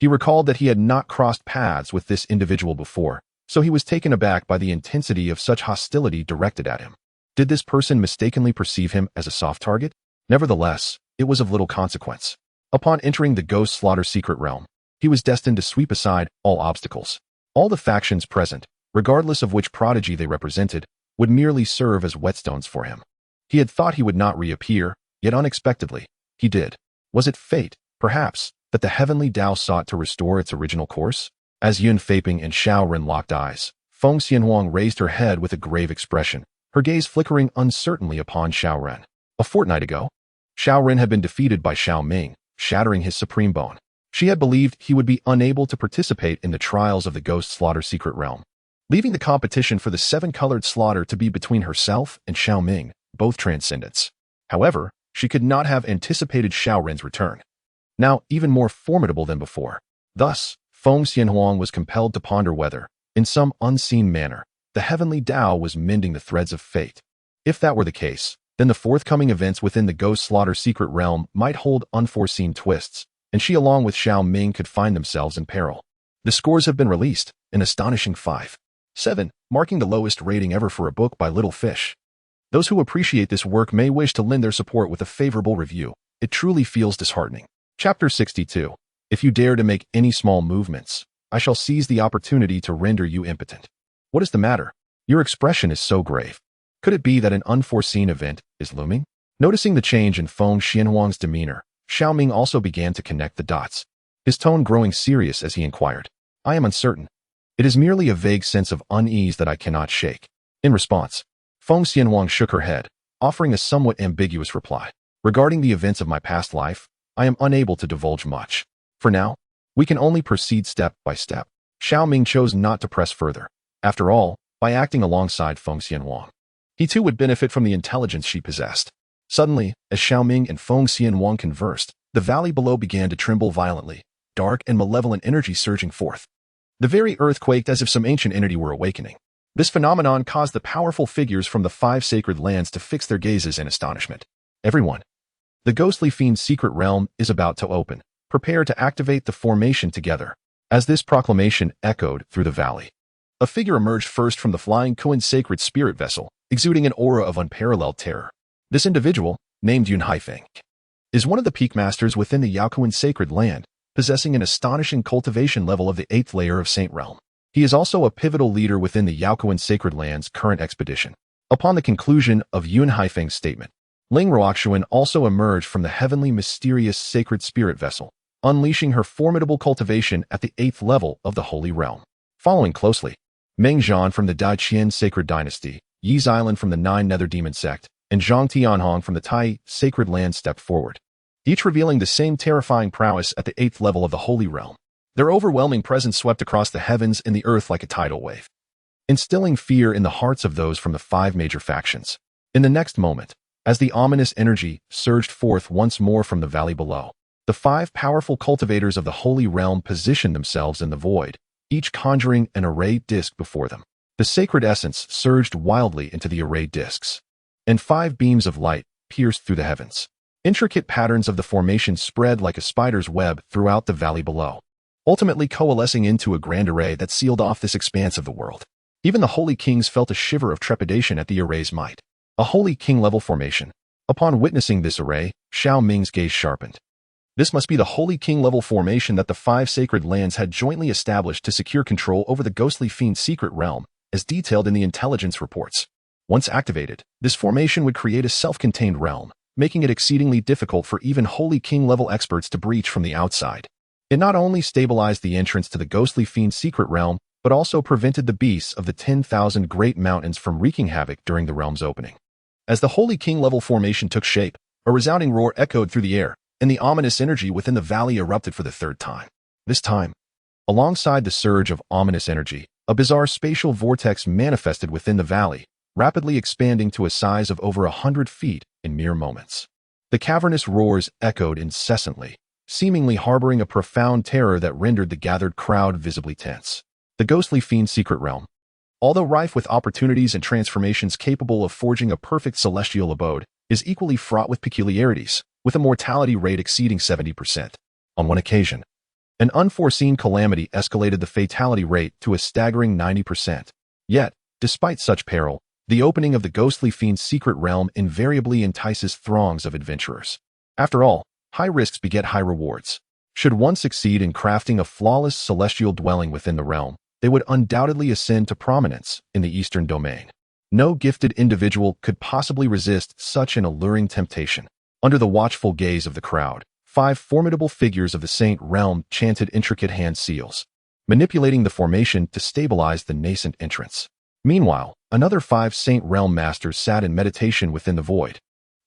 He recalled that he had not crossed paths with this individual before, so he was taken aback by the intensity of such hostility directed at him. Did this person mistakenly perceive him as a soft target? Nevertheless, it was of little consequence. Upon entering the Ghost Slaughter secret realm, he was destined to sweep aside all obstacles. All the factions present, regardless of which prodigy they represented, would merely serve as whetstones for him. He had thought he would not reappear, yet unexpectedly, he did. Was it fate, perhaps, that the heavenly Tao sought to restore its original course? As Yun Feiping and Xiao Ren locked eyes, Feng Xianhuang raised her head with a grave expression, her gaze flickering uncertainly upon Xiao Ren. A fortnight ago, Xiao Ren had been defeated by Xiao Ming, shattering his supreme bone. She had believed he would be unable to participate in the trials of the Ghost Slaughter secret realm, leaving the competition for the seven-colored slaughter to be between herself and Xiao Ming, both transcendents. However, she could not have anticipated Xiao Ren's return, now even more formidable than before. Thus, Feng Xianhuang was compelled to ponder whether, in some unseen manner, the heavenly Tao was mending the threads of fate. If that were the case, then the forthcoming events within the Ghost Slaughter secret realm might hold unforeseen twists, and she along with Xiao Ming could find themselves in peril. The scores have been released, an astonishing 5.7, marking the lowest rating ever for a book by Little Fish. Those who appreciate this work may wish to lend their support with a favorable review. It truly feels disheartening. Chapter 62. If you dare to make any small movements, I shall seize the opportunity to render you impotent. What is the matter? Your expression is so grave. Could it be that an unforeseen event is looming? Noticing the change in Feng Xianhuang's demeanor, Xiao Ming also began to connect the dots. his tone growing serious as he inquired. I am uncertain. It is merely a vague sense of unease that I cannot shake. In response, Feng Xianwang shook her head, offering a somewhat ambiguous reply. Regarding the events of my past life, I am unable to divulge much. For now, we can only proceed step by step. Xiao Ming chose not to press further. After all, by acting alongside Feng Xianwang, he too would benefit from the intelligence she possessed. Suddenly, as Xiao Ming and Feng Xianwang conversed, the valley below began to tremble violently, dark and malevolent energy surging forth. The very earth quaked as if some ancient entity were awakening. This phenomenon caused the powerful figures from the 5 sacred lands to fix their gazes in astonishment. Everyone. The ghostly fiend's secret realm is about to open. Prepare to activate the formation together. As this proclamation echoed through the valley, a figure emerged first from the flying Kuan's sacred spirit vessel, exuding an aura of unparalleled terror. This individual, named Yun Haifeng, is one of the peak masters within the Yaokuan sacred land, possessing an astonishing cultivation level of the 8th layer of Saint Realm. He is also a pivotal leader within the Yaokuan sacred land's current expedition. Upon the conclusion of Yun Haifeng's statement, Ling Ruoxuan also emerged from the heavenly mysterious sacred spirit vessel, unleashing her formidable cultivation at the 8th level of the Holy Realm. Following closely, Meng Zhan from the Daiqian sacred dynasty, Yi Xilan from the 9 nether demon sect, and Zhang Tianhong from the Tai sacred land stepped forward, each revealing the same terrifying prowess at the 8th level of the Holy Realm. Their overwhelming presence swept across the heavens and the earth like a tidal wave, instilling fear in the hearts of those from the 5 major factions. In the next moment, as the ominous energy surged forth once more from the valley below, the 5 powerful cultivators of the Holy Realm positioned themselves in the void, each conjuring an arrayed disc before them. The sacred essence surged wildly into the arrayed discs, and 5 beams of light pierced through the heavens. Intricate patterns of the formation spread like a spider's web throughout the valley below, ultimately coalescing into a grand array that sealed off this expanse of the world. Even the Holy Kings felt a shiver of trepidation at the array's might. A Holy King-level formation. Upon witnessing this array, Xiao Ming's gaze sharpened. This must be the Holy King-level formation that the 5 sacred lands had jointly established to secure control over the ghostly fiend's secret realm, as detailed in the intelligence reports. Once activated, this formation would create a self-contained realm, making it exceedingly difficult for even Holy King-level experts to breach from the outside. It not only stabilized the entrance to the ghostly fiend's secret realm, but also prevented the beasts of the 10,000 great mountains from wreaking havoc during the realm's opening. As the Holy King-level formation took shape, a resounding roar echoed through the air, and the ominous energy within the valley erupted for the 3rd time. This time, alongside the surge of ominous energy, a bizarre spatial vortex manifested within the valley, rapidly expanding to a size of over 100 feet in mere moments. The cavernous roars echoed incessantly, seemingly harboring a profound terror that rendered the gathered crowd visibly tense. The ghostly fiend's secret realm, although rife with opportunities and transformations capable of forging a perfect celestial abode, is equally fraught with peculiarities, with a mortality rate exceeding 70%. On one occasion, an unforeseen calamity escalated the fatality rate to a staggering 90%. Yet, despite such peril, the opening of the ghostly fiend's secret realm invariably entices throngs of adventurers. After all, high risks beget high rewards. Should one succeed in crafting a flawless celestial dwelling within the realm, they would undoubtedly ascend to prominence in the Eastern domain. No gifted individual could possibly resist such an alluring temptation. Under the watchful gaze of the crowd, 5 formidable figures of the Saint Realm chanted intricate hand seals, manipulating the formation to stabilize the nascent entrance. Meanwhile, another 5 Saint Realm masters sat in meditation within the void,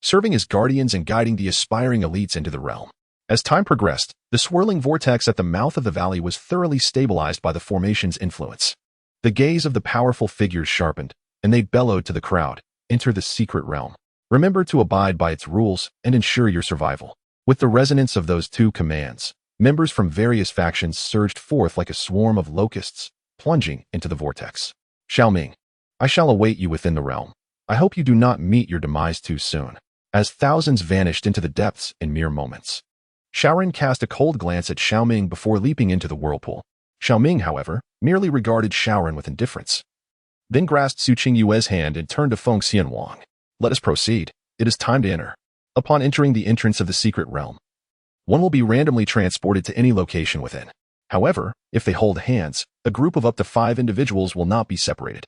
serving as guardians and guiding the aspiring elites into the realm. As time progressed, the swirling vortex at the mouth of the valley was thoroughly stabilized by the formation's influence. The gaze of the powerful figures sharpened, and they bellowed to the crowd, "Enter the secret realm. Remember to abide by its rules and ensure your survival." With the resonance of those 2 commands, members from various factions surged forth like a swarm of locusts, plunging into the vortex. Xiao Ming, I shall await you within the realm. I hope you do not meet your demise too soon. As thousands vanished into the depths in mere moments, Xiaoren cast a cold glance at Xiao Ming before leaping into the whirlpool. Xiao Ming, however, merely regarded Xiaoren with indifference, then grasped Su Qingyue's hand and turned to Feng Xianwang. Let us proceed. It is time to enter. Upon entering the entrance of the secret realm, one will be randomly transported to any location within. However, if they hold hands, a group of up to 5 individuals will not be separated.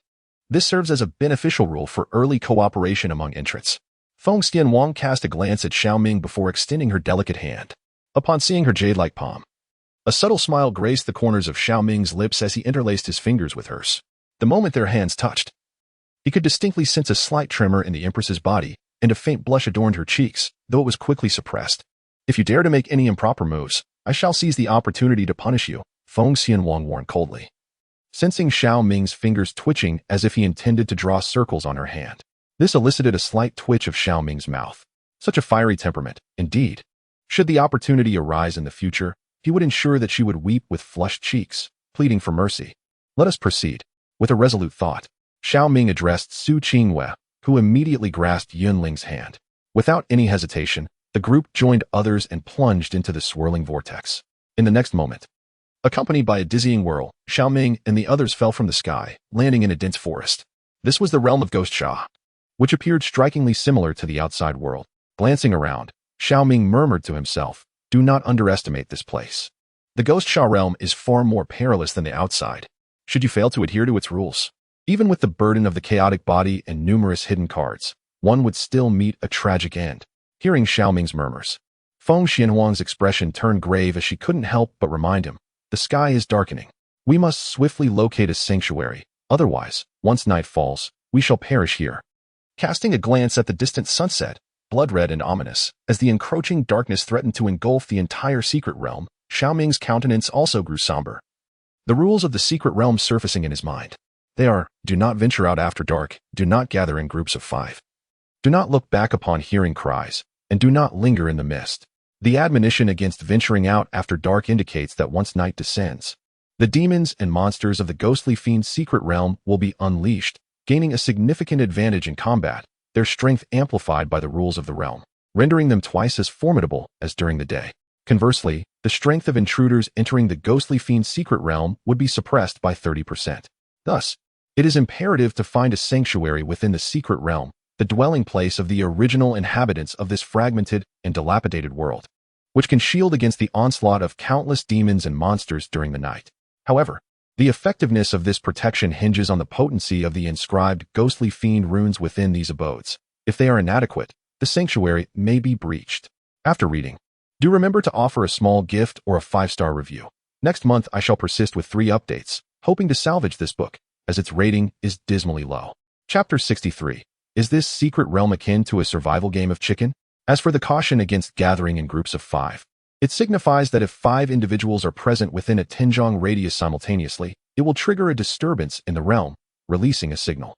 This serves as a beneficial rule for early cooperation among entrants. Feng Xianwang cast a glance at Xiao Ming before extending her delicate hand. Upon seeing her jade-like palm, A subtle smile graced the corners of Xiao Ming's lips as he interlaced his fingers with hers. The moment their hands touched, he could distinctly sense a slight tremor in the Empress's body, and a faint blush adorned her cheeks, though it was quickly suppressed. "If you dare to make any improper moves, I shall seize the opportunity to punish you," Feng Xianwang warned coldly. Sensing Xiao Ming's fingers twitching as if he intended to draw circles on her hand, this elicited a slight twitch of Xiao Ming's mouth. Such a fiery temperament, indeed. Should the opportunity arise in the future, he would ensure that she would weep with flushed cheeks, pleading for mercy. "Let us proceed." With a resolute thought, Xiao Ming addressed Su Qingwei, who immediately grasped Yunling's hand. Without any hesitation, the group joined others and plunged into the swirling vortex. In the next moment, accompanied by a dizzying whirl, Xiao Ming and the others fell from the sky, landing in a dense forest. This was the realm of Ghost Sha, which appeared strikingly similar to the outside world. Glancing around, Xiao Ming murmured to himself, "Do not underestimate this place. The Ghost Sha realm is far more perilous than the outside, should you fail to adhere to its rules. Even with the burden of the chaotic body and numerous hidden cards, one would still meet a tragic end." Hearing Xiao Ming's murmurs, Feng Xianhuang's expression turned grave as she couldn't help but remind him, "The sky is darkening. We must swiftly locate a sanctuary, otherwise, once night falls, we shall perish here." Casting a glance at the distant sunset, blood-red and ominous, as the encroaching darkness threatened to engulf the entire secret realm, Xiao Ming's countenance also grew somber. The rules of the secret realm surfacing in his mind. They are: do not venture out after dark, do not gather in groups of 5. Do not look back upon hearing cries, and do not linger in the mist. The admonition against venturing out after dark indicates that once night descends, the demons and monsters of the ghostly fiend's secret realm will be unleashed, gaining a significant advantage in combat, their strength amplified by the rules of the realm, rendering them twice as formidable as during the day. Conversely, the strength of intruders entering the ghostly fiend's secret realm would be suppressed by 30%. Thus, it is imperative to find a sanctuary within the secret realm, the dwelling place of the original inhabitants of this fragmented and dilapidated world, which can shield against the onslaught of countless demons and monsters during the night. However, the effectiveness of this protection hinges on the potency of the inscribed ghostly fiend runes within these abodes. If they are inadequate, the sanctuary may be breached. After reading, do remember to offer a small gift or a 5-star review. Next month I shall persist with 3 updates, hoping to salvage this book, as its rating is dismally low. Chapter 63. Is this secret realm akin to a survival game of chicken? As for the caution against gathering in groups of 5, it signifies that if 5 individuals are present within a Tinzhong radius simultaneously, it will trigger a disturbance in the realm, releasing a signal.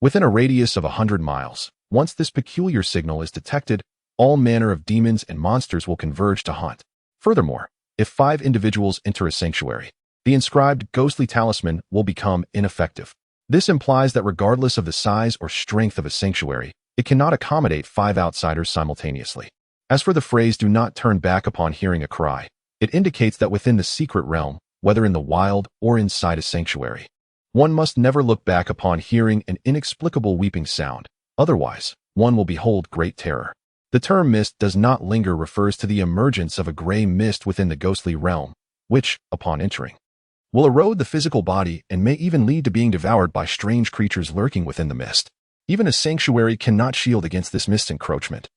Within a radius of 100 miles, once this peculiar signal is detected, all manner of demons and monsters will converge to hunt. Furthermore, if 5 individuals enter a sanctuary, the inscribed ghostly talisman will become ineffective. This implies that regardless of the size or strength of a sanctuary, it cannot accommodate 5 outsiders simultaneously. As for the phrase "do not turn back upon hearing a cry," it indicates that within the secret realm, whether in the wild or inside a sanctuary, one must never look back upon hearing an inexplicable weeping sound, otherwise, one will behold great terror. The term "mist does not linger" refers to the emergence of a gray mist within the ghostly realm, which, upon entering, will erode the physical body and may even lead to being devoured by strange creatures lurking within the mist. Even a sanctuary cannot shield against this mist encroachment.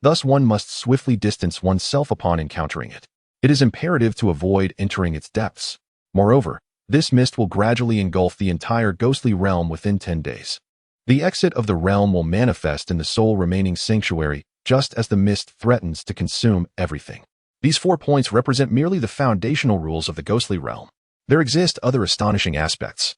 Thus one must swiftly distance oneself upon encountering it. It is imperative to avoid entering its depths. Moreover, this mist will gradually engulf the entire ghostly realm within 10 days. The exit of the realm will manifest in the sole remaining sanctuary, just as the mist threatens to consume everything. These 4 points represent merely the foundational rules of the ghostly realm. There exist other astonishing aspects,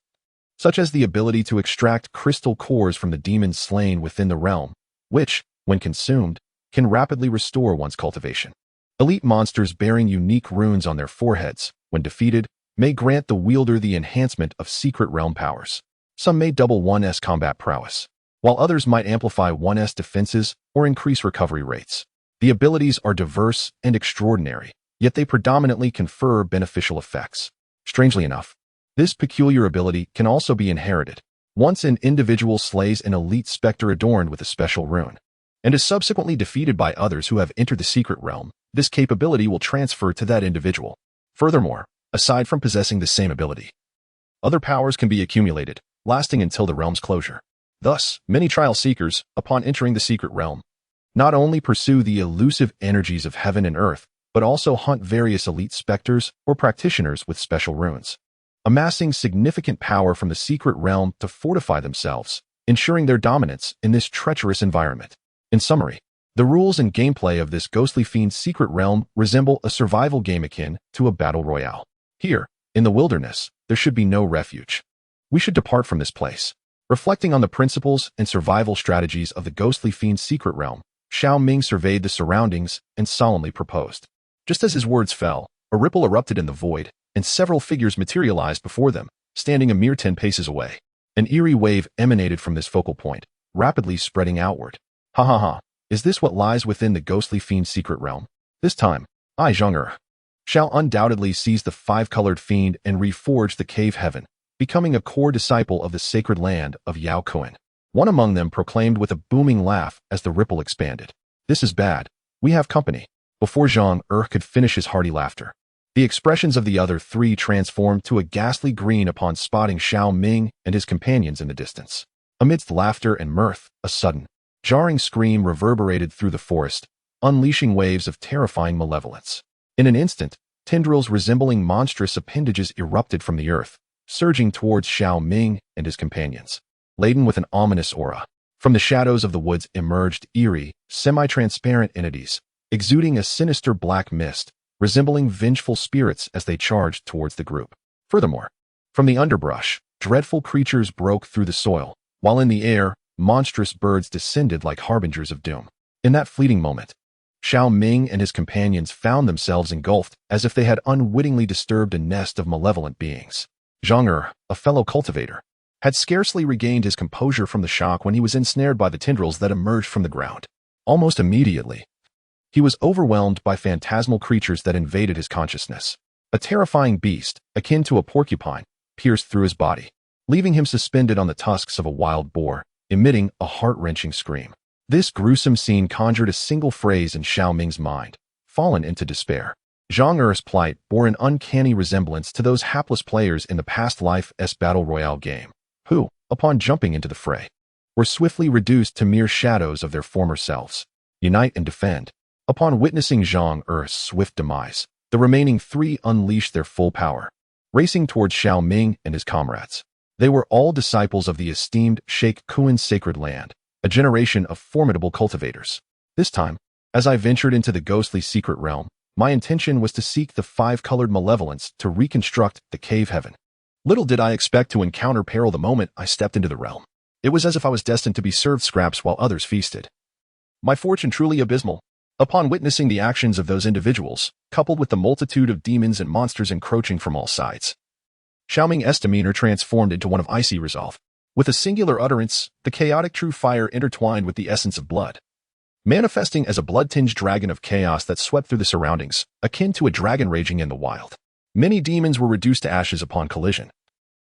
such as the ability to extract crystal cores from the demons slain within the realm, which, when consumed, can rapidly restore one's cultivation. Elite monsters bearing unique runes on their foreheads, when defeated, may grant the wielder the enhancement of secret realm powers. Some may double one's combat prowess, while others might amplify one's defenses or increase recovery rates. The abilities are diverse and extraordinary, yet they predominantly confer beneficial effects. Strangely enough, this peculiar ability can also be inherited. Once an individual slays an elite specter adorned with a special rune, and is subsequently defeated by others who have entered the secret realm, this capability will transfer to that individual. Furthermore, aside from possessing the same ability, other powers can be accumulated, lasting until the realm's closure. Thus, many trial seekers, upon entering the secret realm, not only pursue the elusive energies of heaven and earth, but also hunt various elite specters or practitioners with special runes, amassing significant power from the secret realm to fortify themselves, ensuring their dominance in this treacherous environment. In summary, the rules and gameplay of this ghostly fiend's secret realm resemble a survival game akin to a battle royale. Here, in the wilderness, there should be no refuge. We should depart from this place. Reflecting on the principles and survival strategies of the ghostly fiend's secret realm, Xiao Ming surveyed the surroundings and solemnly proposed. Just as his words fell, a ripple erupted in the void, and several figures materialized before them, standing a mere 10 paces away. An eerie wave emanated from this focal point, rapidly spreading outward. Ha ha ha, is this what lies within the ghostly fiend's secret realm? This time, I, Zhang shall undoubtedly seize the five-colored fiend and reforge the cave heaven, becoming a core disciple of the sacred land of Yao Kuan. One among them proclaimed with a booming laugh as the ripple expanded. This is bad. We have company. Before Zhang could finish his hearty laughter, the expressions of the other three transformed to a ghastly green upon spotting Xiao Ming and his companions in the distance. Amidst laughter and mirth, a sudden, jarring scream reverberated through the forest, unleashing waves of terrifying malevolence. In an instant, tendrils resembling monstrous appendages erupted from the earth, surging towards Xiao Ming and his companions, laden with an ominous aura. From the shadows of the woods emerged eerie, semi-transparent entities, exuding a sinister black mist, resembling vengeful spirits as they charged towards the group. Furthermore, from the underbrush, dreadful creatures broke through the soil, while in the air, monstrous birds descended like harbingers of doom. In that fleeting moment, Xiao Ming and his companions found themselves engulfed as if they had unwittingly disturbed a nest of malevolent beings. Zhang a fellow cultivator, had scarcely regained his composure from the shock when he was ensnared by the tendrils that emerged from the ground. Almost immediately, he was overwhelmed by phantasmal creatures that invaded his consciousness. A terrifying beast, akin to a porcupine, pierced through his body, leaving him suspended on the tusks of a wild boar, emitting a heart-wrenching scream. This gruesome scene conjured a single phrase in Xiao Ming's mind: fallen into despair. Zhang plight bore an uncanny resemblance to those hapless players in the past life's battle royale game, who, upon jumping into the fray, were swiftly reduced to mere shadows of their former selves. Unite and defend. Upon witnessing Zhang's swift demise, the remaining three unleashed their full power, racing towards Xiao Ming and his comrades. They were all disciples of the esteemed Sheikh Kuan's sacred land, a generation of formidable cultivators. This time, as I ventured into the ghostly secret realm, my intention was to seek the five-colored malevolence to reconstruct the cave heaven. Little did I expect to encounter peril the moment I stepped into the realm. It was as if I was destined to be served scraps while others feasted. My fortune truly abysmal. Upon witnessing the actions of those individuals, coupled with the multitude of demons and monsters encroaching from all sides, Xiao Ming's demeanor transformed into one of icy resolve. With a singular utterance, the chaotic true fire intertwined with the essence of blood, manifesting as a blood-tinged dragon of chaos that swept through the surroundings, akin to a dragon raging in the wild. Many demons were reduced to ashes upon collision,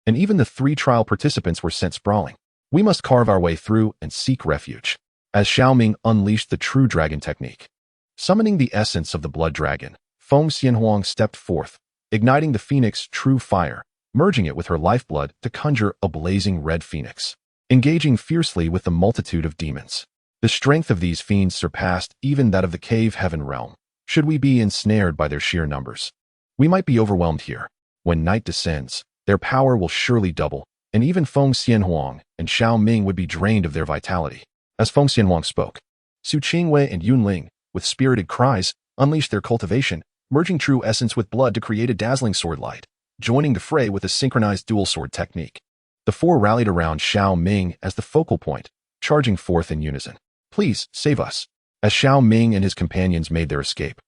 and even the three trial participants were sent sprawling. We must carve our way through and seek refuge. As Xiao Ming unleashed the true dragon technique, summoning the essence of the blood dragon, Feng Xianhuang stepped forth, igniting the phoenix true fire, merging it with her lifeblood to conjure a blazing red phoenix, engaging fiercely with the multitude of demons. The strength of these fiends surpassed even that of the cave heaven realm. Should we be ensnared by their sheer numbers, we might be overwhelmed here. When night descends, their power will surely double, and even Feng Xianhuang and Xiao Ming would be drained of their vitality. As Feng Xianhuang spoke, Su Qingwei and Yunling, with spirited cries, unleashed their cultivation, merging true essence with blood to create a dazzling sword light, joining the fray with a synchronized dual sword technique. The four rallied around Xiao Ming as the focal point, charging forth in unison. Please, save us. As Xiao Ming and his companions made their escape,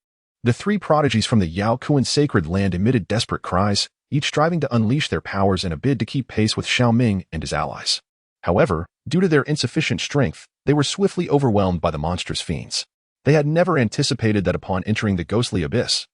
the three prodigies from the Yao Kuan sacred land emitted desperate cries, each striving to unleash their powers in a bid to keep pace with Xiao Ming and his allies. However, due to their insufficient strength, they were swiftly overwhelmed by the monstrous fiends. They had never anticipated that upon entering the ghostly abyss,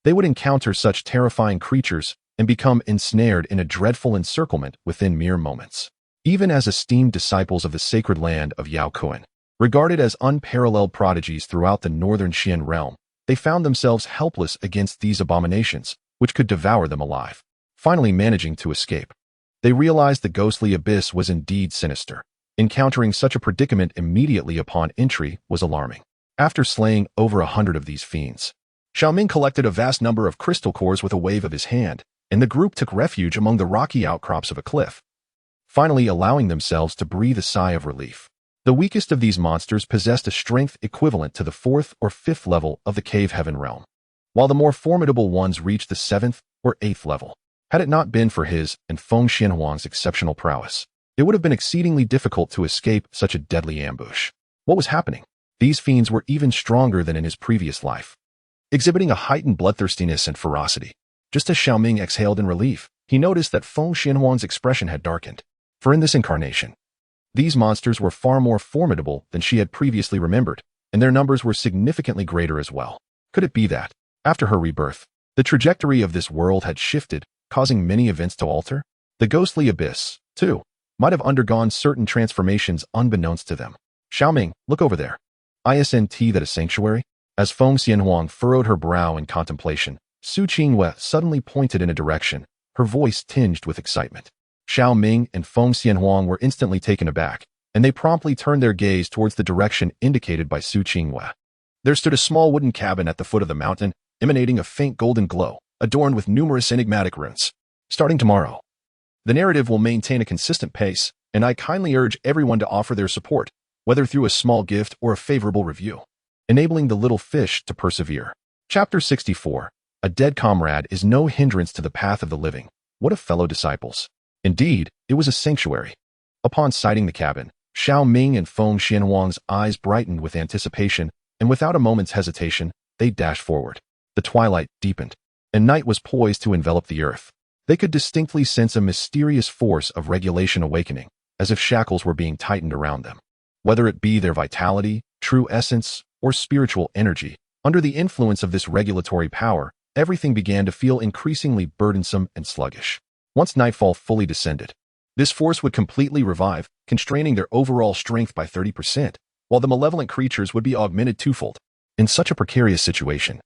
they would encounter such terrifying creatures and become ensnared in a dreadful encirclement within mere moments. Even as esteemed disciples of the sacred land of Yao Kuan, regarded as unparalleled prodigies throughout the northern Xian realm, they found themselves helpless against these abominations, which could devour them alive. Finally managing to escape, they realized the ghostly abyss was indeed sinister. Encountering such a predicament immediately upon entry was alarming. After slaying over 100 of these fiends, Xiao Ming collected a vast number of crystal cores with a wave of his hand, and the group took refuge among the rocky outcrops of a cliff, finally allowing themselves to breathe a sigh of relief. The weakest of these monsters possessed a strength equivalent to the 4th or 5th level of the Cave Heaven realm, while the more formidable ones reached the 7th or 8th level. Had it not been for his and Feng Xianhuang's exceptional prowess, it would have been exceedingly difficult to escape such a deadly ambush. What was happening? These fiends were even stronger than in his previous life, exhibiting a heightened bloodthirstiness and ferocity. Just as Xiao Ming exhaled in relief, he noticed that Feng Xianhuang's expression had darkened. For in this incarnation, these monsters were far more formidable than she had previously remembered, and their numbers were significantly greater as well. Could it be that, after her rebirth, the trajectory of this world had shifted, causing many events to alter? The ghostly abyss, too, might have undergone certain transformations unbeknownst to them. Xiao Ming, look over there. Isn't that a sanctuary? As Feng Xianhuang furrowed her brow in contemplation, Su Qingwei suddenly pointed in a direction, her voice tinged with excitement. Xiao Ming and Feng Xianhuang were instantly taken aback, and they promptly turned their gaze towards the direction indicated by Su Qingwei. There stood a small wooden cabin at the foot of the mountain, emanating a faint golden glow, adorned with numerous enigmatic runes. Starting tomorrow, the narrative will maintain a consistent pace, and I kindly urge everyone to offer their support, whether through a small gift or a favorable review, enabling the little fish to persevere. Chapter 64. A dead comrade is no hindrance to the path of the living. What of fellow disciples? Indeed, it was a sanctuary. Upon sighting the cabin, Xiao Ming and Feng Xianhuang's eyes brightened with anticipation, and without a moment's hesitation, they dashed forward. The twilight deepened, and night was poised to envelop the earth. They could distinctly sense a mysterious force of regulation awakening, as if shackles were being tightened around them. Whether it be their vitality, true essence, or spiritual energy, under the influence of this regulatory power, everything began to feel increasingly burdensome and sluggish. Once nightfall fully descended, this force would completely revive, constraining their overall strength by 30%, while the malevolent creatures would be augmented twofold. In such a precarious situation,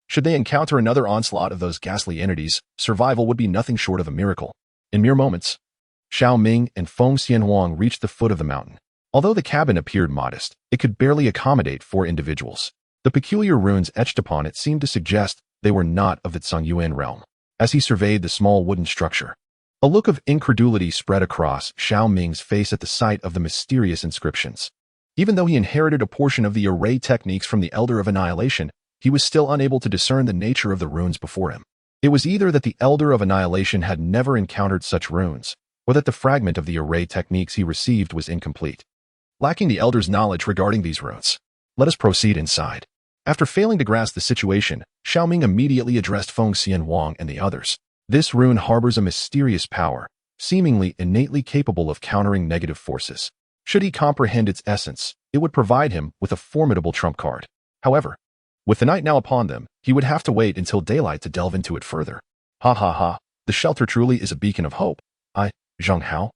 should they encounter another onslaught of those ghastly entities, survival would be nothing short of a miracle. In mere moments, Xiao Ming and Feng Xianhuang reached the foot of the mountain. Although the cabin appeared modest, it could barely accommodate 4 individuals. The peculiar runes etched upon it seemed to suggest they were not of the Zhongyuan realm. As he surveyed the small wooden structure, a look of incredulity spread across Xiao Ming's face at the sight of the mysterious inscriptions. Even though he inherited a portion of the array techniques from the Elder of Annihilation, he was still unable to discern the nature of the runes before him. It was either that the Elder of Annihilation had never encountered such runes, or that the fragment of the array techniques he received was incomplete, lacking the Elder's knowledge regarding these runes. Let us proceed inside. After failing to grasp the situation, Xiao Ming immediately addressed Feng Xianhuang and the others. This rune harbors a mysterious power, seemingly innately capable of countering negative forces. Should he comprehend its essence, it would provide him with a formidable trump card. However, with the night now upon them, he would have to wait until daylight to delve into it further. Ha ha ha, the shelter truly is a beacon of hope. I, Zhang Hao,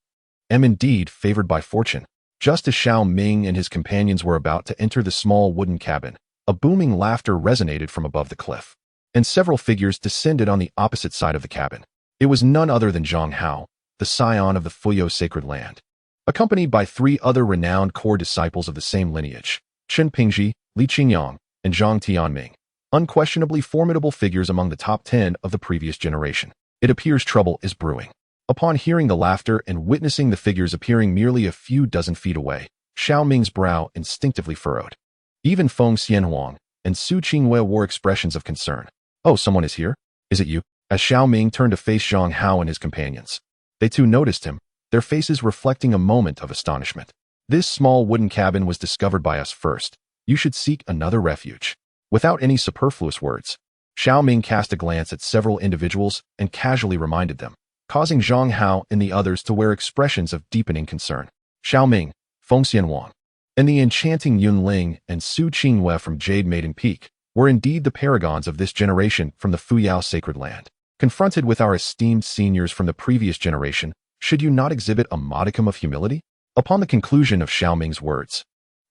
am indeed favored by fortune. Just as Xiao Ming and his companions were about to enter the small wooden cabin, a booming laughter resonated from above the cliff, and several figures descended on the opposite side of the cabin. It was none other than Zhang Hao, the scion of the Fuyo sacred land, accompanied by 3 other renowned core disciples of the same lineage, Chen Pingji, Li Qingyang, and Zhang Tianming, unquestionably formidable figures among the top 10 of the previous generation. It appears trouble is brewing. Upon hearing the laughter and witnessing the figures appearing merely a few dozen feet away, Xiao Ming's brow instinctively furrowed. Even Feng Xianhuang and Su Qingwei wore expressions of concern. Oh, someone is here? Is it you? As Xiao Ming turned to face Zhang Hao and his companions, they too noticed him, their faces reflecting a moment of astonishment. This small wooden cabin was discovered by us first. You should seek another refuge. Without any superfluous words, Xiao Ming cast a glance at several individuals and casually reminded them, causing Zhang Hao and the others to wear expressions of deepening concern. Xiao Ming, Feng Xianhuang, and the enchanting Yun Ling and Su Qingwei from Jade Maiden Peak were indeed the paragons of this generation from the Fuyao sacred land. Confronted with our esteemed seniors from the previous generation, should you not exhibit a modicum of humility? Upon the conclusion of Xiao Ming's words,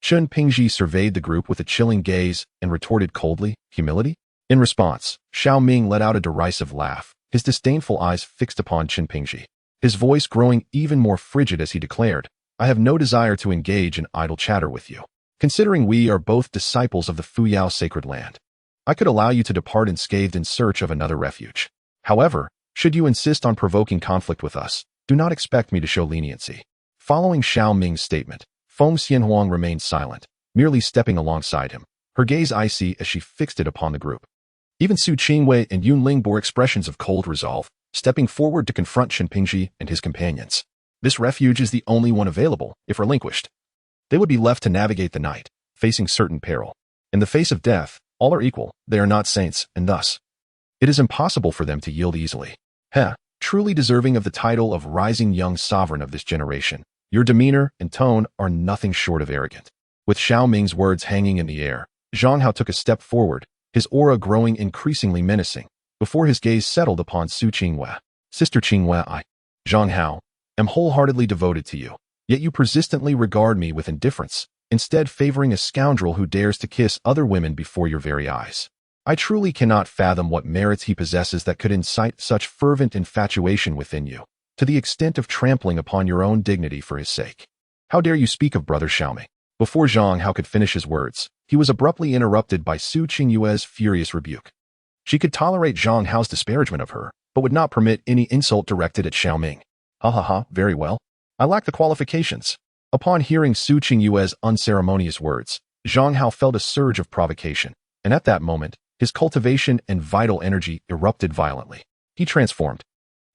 Chen Pingji surveyed the group with a chilling gaze and retorted coldly, humility? In response, Xiao Ming let out a derisive laugh, his disdainful eyes fixed upon Chen Pingji, his voice growing even more frigid as he declared, I have no desire to engage in idle chatter with you. Considering we are both disciples of the Fuyao sacred land, I could allow you to depart unscathed in search of another refuge. However, should you insist on provoking conflict with us, do not expect me to show leniency." Following Xiao Ming's statement, Feng Xianhuang remained silent, merely stepping alongside him, her gaze icy as she fixed it upon the group. Even Su Qingwei and Yun Ling bore expressions of cold resolve, stepping forward to confront Chen Pingji and his companions. This refuge is the only one available, if relinquished. They would be left to navigate the night, facing certain peril. In the face of death, all are equal, they are not saints, and thus, it is impossible for them to yield easily. Truly deserving of the title of rising young sovereign of this generation, your demeanor and tone are nothing short of arrogant. With Xiao Ming's words hanging in the air, Zhang Hao took a step forward, his aura growing increasingly menacing, before his gaze settled upon Su Qingwei. "Sister Qingwei, I, Zhang Hao, am wholeheartedly devoted to you, yet you persistently regard me with indifference, instead favoring a scoundrel who dares to kiss other women before your very eyes. I truly cannot fathom what merits he possesses that could incite such fervent infatuation within you, to the extent of trampling upon your own dignity for his sake. How dare you speak of brother Xiao Ming?" Before Zhang Hao could finish his words, he was abruptly interrupted by Su Qingyue's furious rebuke. She could tolerate Zhang Hao's disparagement of her, but would not permit any insult directed at Xiao Ming. Very well. I lack the qualifications." Upon hearing Su Qingyue's unceremonious words, Zhang Hao felt a surge of provocation, and at that moment, his cultivation and vital energy erupted violently. He transformed,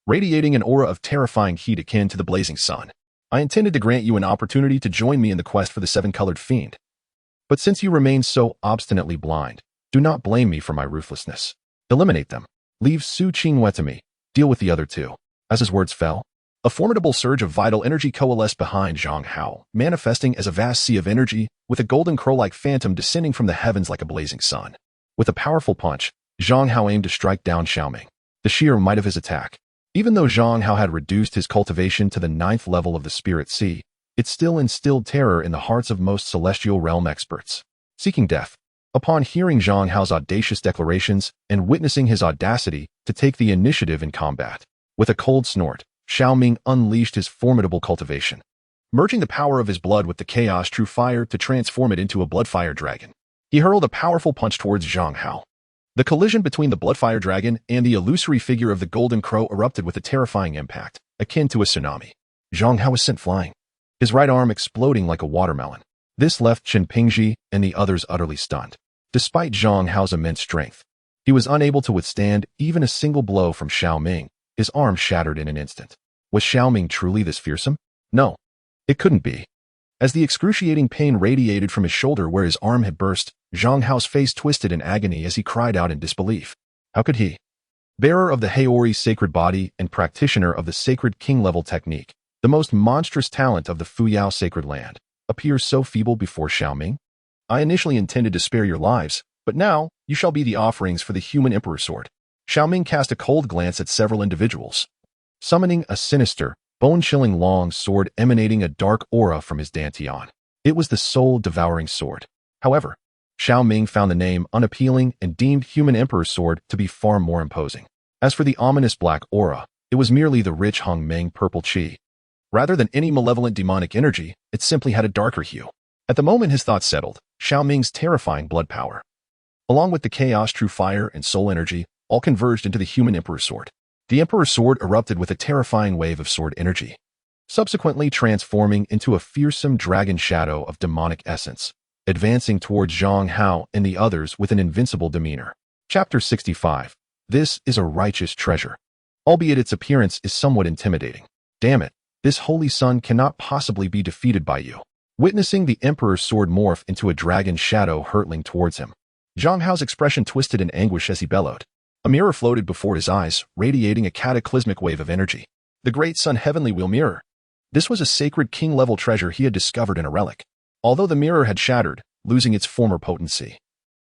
radiating an aura of terrifying heat akin to the blazing sun. "I intended to grant you an opportunity to join me in the quest for the seven-colored fiend. But since you remain so obstinately blind, do not blame me for my ruthlessness. Eliminate them. Leave Su Qingwei to me. Deal with the other two." As his words fell, a formidable surge of vital energy coalesced behind Zhang Hao, manifesting as a vast sea of energy, with a golden crow-like phantom descending from the heavens like a blazing sun. With a powerful punch, Zhang Hao aimed to strike down Xiao Ming. The sheer might of his attack. Even though Zhang Hao had reduced his cultivation to the 9th level of the Spirit Sea, it still instilled terror in the hearts of most celestial realm experts. Seeking death. Upon hearing Zhang Hao's audacious declarations and witnessing his audacity to take the initiative in combat, with a cold snort, Xiao Ming unleashed his formidable cultivation, merging the power of his blood with the chaos true fire to transform it into a bloodfire dragon. He hurled a powerful punch towards Zhang Hao. The collision between the bloodfire dragon and the illusory figure of the golden crow erupted with a terrifying impact, akin to a tsunami. Zhang Hao was sent flying, his right arm exploding like a watermelon. This left Chen Pingji and the others utterly stunned. Despite Zhang Hao's immense strength, he was unable to withstand even a single blow from Xiao Ming. His arm shattered in an instant. Was Xiao Ming truly this fearsome? No, it couldn't be. As the excruciating pain radiated from his shoulder where his arm had burst, Zhang Hao's face twisted in agony as he cried out in disbelief. How could he, bearer of the Haori sacred body and practitioner of the sacred king-level technique, the most monstrous talent of the Fuyao sacred land, appear so feeble before Xiao Ming? I initially intended to spare your lives, but now you shall be the offerings for the human emperor sword. Xiao Ming cast a cold glance at several individuals, summoning a sinister, bone-chilling long sword emanating a dark aura from his dantian. It was the soul-devouring sword. However, Xiao Ming found the name unappealing and deemed human emperor's sword to be far more imposing. As for the ominous black aura, it was merely the rich Hung Ming purple qi. Rather than any malevolent demonic energy, it simply had a darker hue. At the moment his thoughts settled, Xiao Ming's terrifying blood power, along with the chaos true fire and soul energy, all converged into the human emperor's sword. The emperor's sword erupted with a terrifying wave of sword energy, subsequently transforming into a fearsome dragon shadow of demonic essence, advancing towards Zhang Hao and the others with an invincible demeanor. Chapter 65. This is a righteous treasure, albeit its appearance is somewhat intimidating. Damn it, this holy sun cannot possibly be defeated by you. Witnessing the emperor's sword morph into a dragon shadow hurtling towards him, Zhang Hao's expression twisted in anguish as he bellowed. A mirror floated before his eyes, radiating a cataclysmic wave of energy. The great sun heavenly wheel mirror. This was a sacred king-level treasure he had discovered in a relic. Although the mirror had shattered, losing its former potency,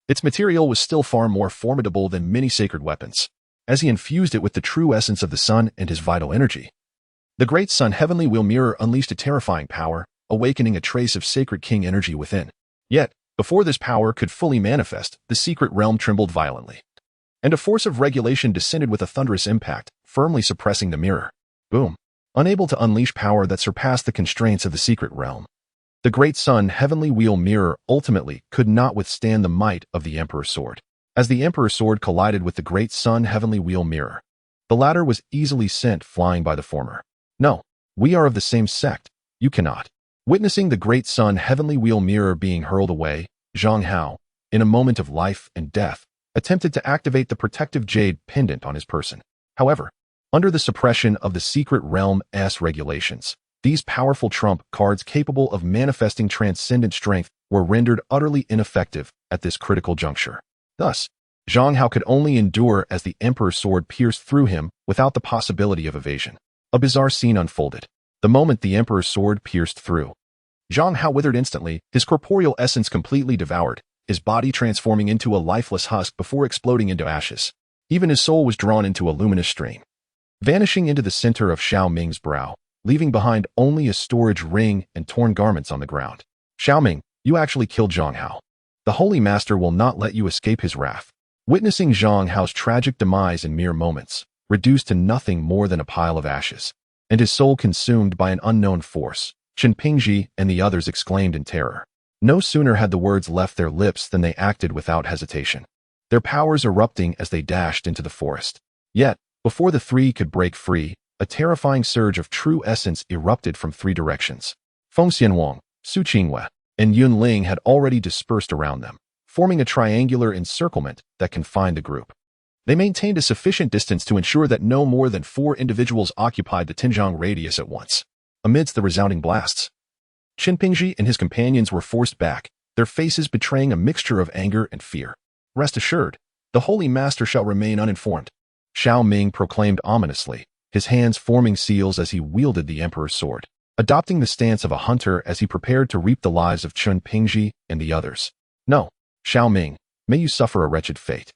its material was still far more formidable than many sacred weapons. As he infused it with the true essence of the sun and his vital energy, the great sun heavenly wheel mirror unleashed a terrifying power, awakening a trace of sacred king energy within. Yet, before this power could fully manifest, the secret realm trembled violently, and a force of regulation descended with a thunderous impact, firmly suppressing the mirror. Boom. Unable to unleash power that surpassed the constraints of the secret realm, the great sun heavenly wheel mirror ultimately could not withstand the might of the emperor's sword. as the Emperor's sword collided with the Great Sun Heavenly Wheel mirror. The latter was easily sent flying by the former. "No, we are of the same sect. You cannot." Witnessing the Great Sun Heavenly Wheel mirror being hurled away, Zhang Hao, in a moment of life and death, attempted to activate the protective jade pendant on his person. However, under the suppression of the Secret Realm's regulations, these powerful trump cards capable of manifesting transcendent strength were rendered utterly ineffective at this critical juncture. Thus, Zhang Hao could only endure as the Emperor's sword pierced through him without the possibility of evasion. A bizarre scene unfolded. The moment the Emperor's sword pierced through, Zhang Hao withered instantly, his corporeal essence completely devoured, his body transforming into a lifeless husk before exploding into ashes. Even his soul was drawn into a luminous stream, vanishing into the center of Xiao Ming's brow, leaving behind only a storage ring and torn garments on the ground. "Xiao Ming, you actually killed Zhang Hao. The Holy Master will not let you escape his wrath." Witnessing Zhang Hao's tragic demise in mere moments, reduced to nothing more than a pile of ashes, and his soul consumed by an unknown force, Chen Pingji and the others exclaimed in terror. No sooner had the words left their lips than they acted without hesitation, their powers erupting as they dashed into the forest. Yet, before the three could break free, a terrifying surge of true essence erupted from three directions. Feng Xianhuang, Su Qinghua, and Yun Ling had already dispersed around them, forming a triangular encirclement that confined the group. They maintained a sufficient distance to ensure that no more than 4 individuals occupied the Tinjiang radius at once. Amidst the resounding blasts, Chen Pingji and his companions were forced back, their faces betraying a mixture of anger and fear. "Rest assured, the Holy Master shall remain uninformed," Xiao Ming proclaimed ominously, his hands forming seals as he wielded the Emperor's sword, adopting the stance of a hunter as he prepared to reap the lives of Chen Pingji and the others. "No, Xiao Ming, may you suffer a wretched fate."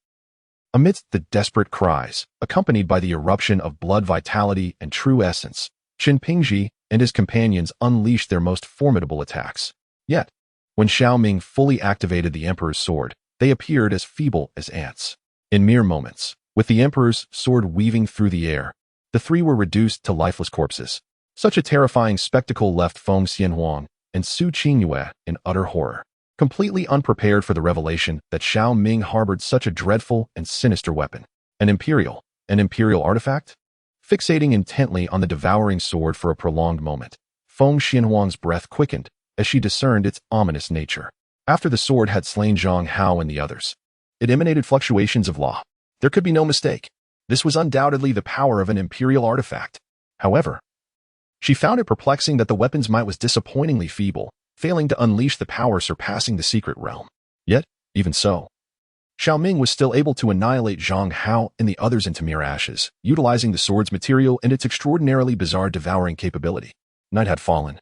Amidst the desperate cries, accompanied by the eruption of blood vitality and true essence, Chen Pingji and his companions unleashed their most formidable attacks. Yet, when Xiao Ming fully activated the Emperor's sword, they appeared as feeble as ants. In mere moments, with the Emperor's sword weaving through the air, the three were reduced to lifeless corpses. Such a terrifying spectacle left Feng Xianhuang and Su Qinghua in utter horror, completely unprepared for the revelation that Xiao Ming harbored such a dreadful and sinister weapon. An imperial artifact? Fixating intently on the devouring sword for a prolonged moment, Feng Xianhuang's breath quickened as she discerned its ominous nature. After the sword had slain Zhang Hao and the others, it emanated fluctuations of law. There could be no mistake. This was undoubtedly the power of an imperial artifact. However, she found it perplexing that the weapon's might was disappointingly feeble, failing to unleash the power surpassing the secret realm. Yet, even so, Xiao Ming was still able to annihilate Zhang Hao and the others into mere ashes, utilizing the sword's material and its extraordinarily bizarre devouring capability. Night had fallen.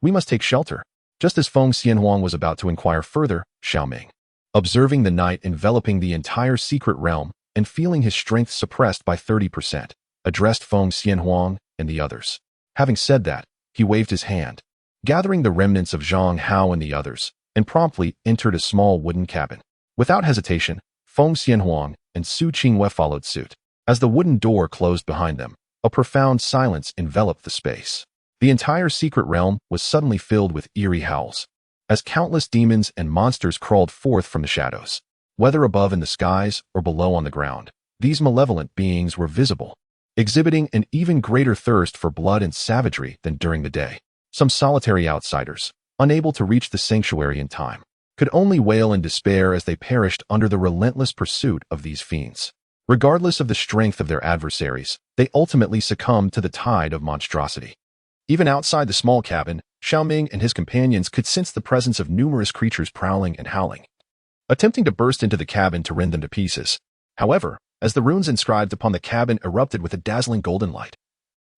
"We must take shelter." Just as Feng Xianhuang was about to inquire further, Xiao Ming, observing the night enveloping the entire secret realm and feeling his strength suppressed by 30%, addressed Feng Xianhuang and the others. Having said that, he waved his hand, gathering the remnants of Zhang Hao and the others, and promptly entered a small wooden cabin. Without hesitation, Feng Xianhuang and Su Qinghua followed suit. As the wooden door closed behind them, a profound silence enveloped the space. The entire secret realm was suddenly filled with eerie howls, as countless demons and monsters crawled forth from the shadows. Whether above in the skies or below on the ground, these malevolent beings were visible, exhibiting an even greater thirst for blood and savagery than during the day. Some solitary outsiders, unable to reach the sanctuary in time, could only wail in despair as they perished under the relentless pursuit of these fiends. Regardless of the strength of their adversaries, they ultimately succumbed to the tide of monstrosity. Even outside the small cabin, Xiao Ming and his companions could sense the presence of numerous creatures prowling and howling, attempting to burst into the cabin to rend them to pieces. However, as the runes inscribed upon the cabin erupted with a dazzling golden light,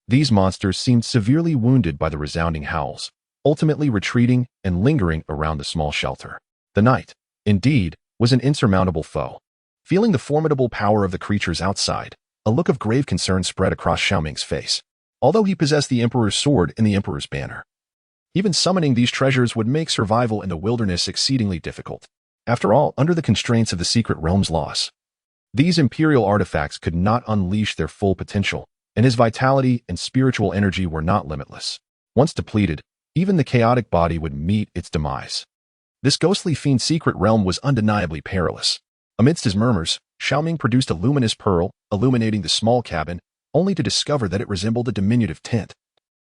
these monsters seemed severely wounded by the resounding howls, ultimately retreating and lingering around the small shelter. The night, indeed, was an insurmountable foe. Feeling the formidable power of the creatures outside, a look of grave concern spread across Xiao Ming's face. Although he possessed the Emperor's sword and the Emperor's banner, even summoning these treasures would make survival in the wilderness exceedingly difficult. After all, under the constraints of the secret realm's laws, these imperial artifacts could not unleash their full potential, and his vitality and spiritual energy were not limitless. Once depleted, even the chaotic body would meet its demise. This ghostly fiend's secret realm was undeniably perilous. Amidst his murmurs, Xiao Ming produced a luminous pearl, illuminating the small cabin, only to discover that it resembled a diminutive tent,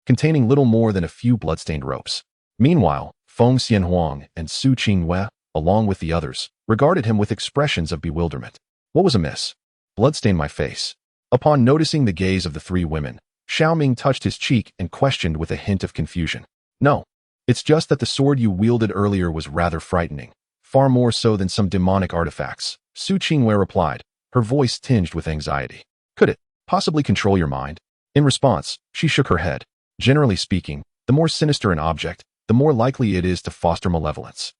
containing little more than a few bloodstained ropes. Meanwhile, Feng Xianhuang and Su Qingyue, along with the others, regarded him with expressions of bewilderment. What was amiss? Blood stained my face. Upon noticing the gaze of the three women, Xiao Ming touched his cheek and questioned with a hint of confusion. No, it's just that the sword you wielded earlier was rather frightening, far more so than some demonic artifacts, Su Qingyue replied, her voice tinged with anxiety. Could it possibly control your mind? In response, she shook her head. Generally speaking, the more sinister an object, the more likely it is to foster malevolence.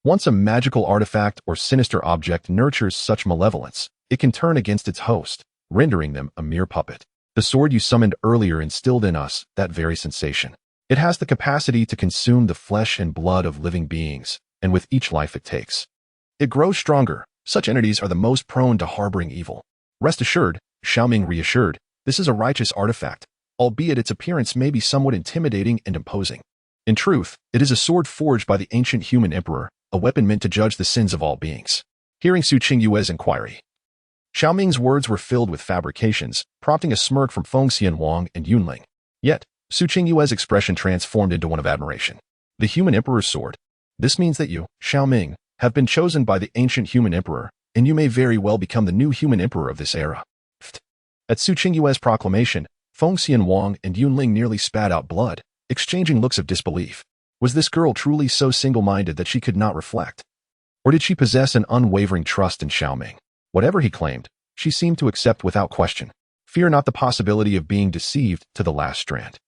Once a magical artifact or sinister object nurtures such malevolence, it can turn against its host, rendering them a mere puppet. The sword you summoned earlier instilled in us that very sensation. It has the capacity to consume the flesh and blood of living beings, and with each life it takes, it grows stronger. Such entities are the most prone to harboring evil. Rest assured, Xiao Ming reassured, this is a righteous artifact, albeit its appearance may be somewhat intimidating and imposing. In truth, it is a sword forged by the ancient human emperor, a weapon meant to judge the sins of all beings. Hearing Su Qingyue's inquiry, Xiao Ming's words were filled with fabrications, prompting a smirk from Feng Xianhuang and Yunling. Yet, Su Qingyue's expression transformed into one of admiration. The human emperor's sword. This means that you, Xiao Ming, have been chosen by the ancient human emperor, and you may very well become the new human emperor of this era. At Su Qingyue's proclamation, Feng Xianhuang and Yunling nearly spat out blood, exchanging looks of disbelief. Was this girl truly so single-minded that she could not reflect? Or did she possess an unwavering trust in Xiao Ming? Whatever he claimed, she seemed to accept without question. Fear not the possibility of being deceived to the last strand.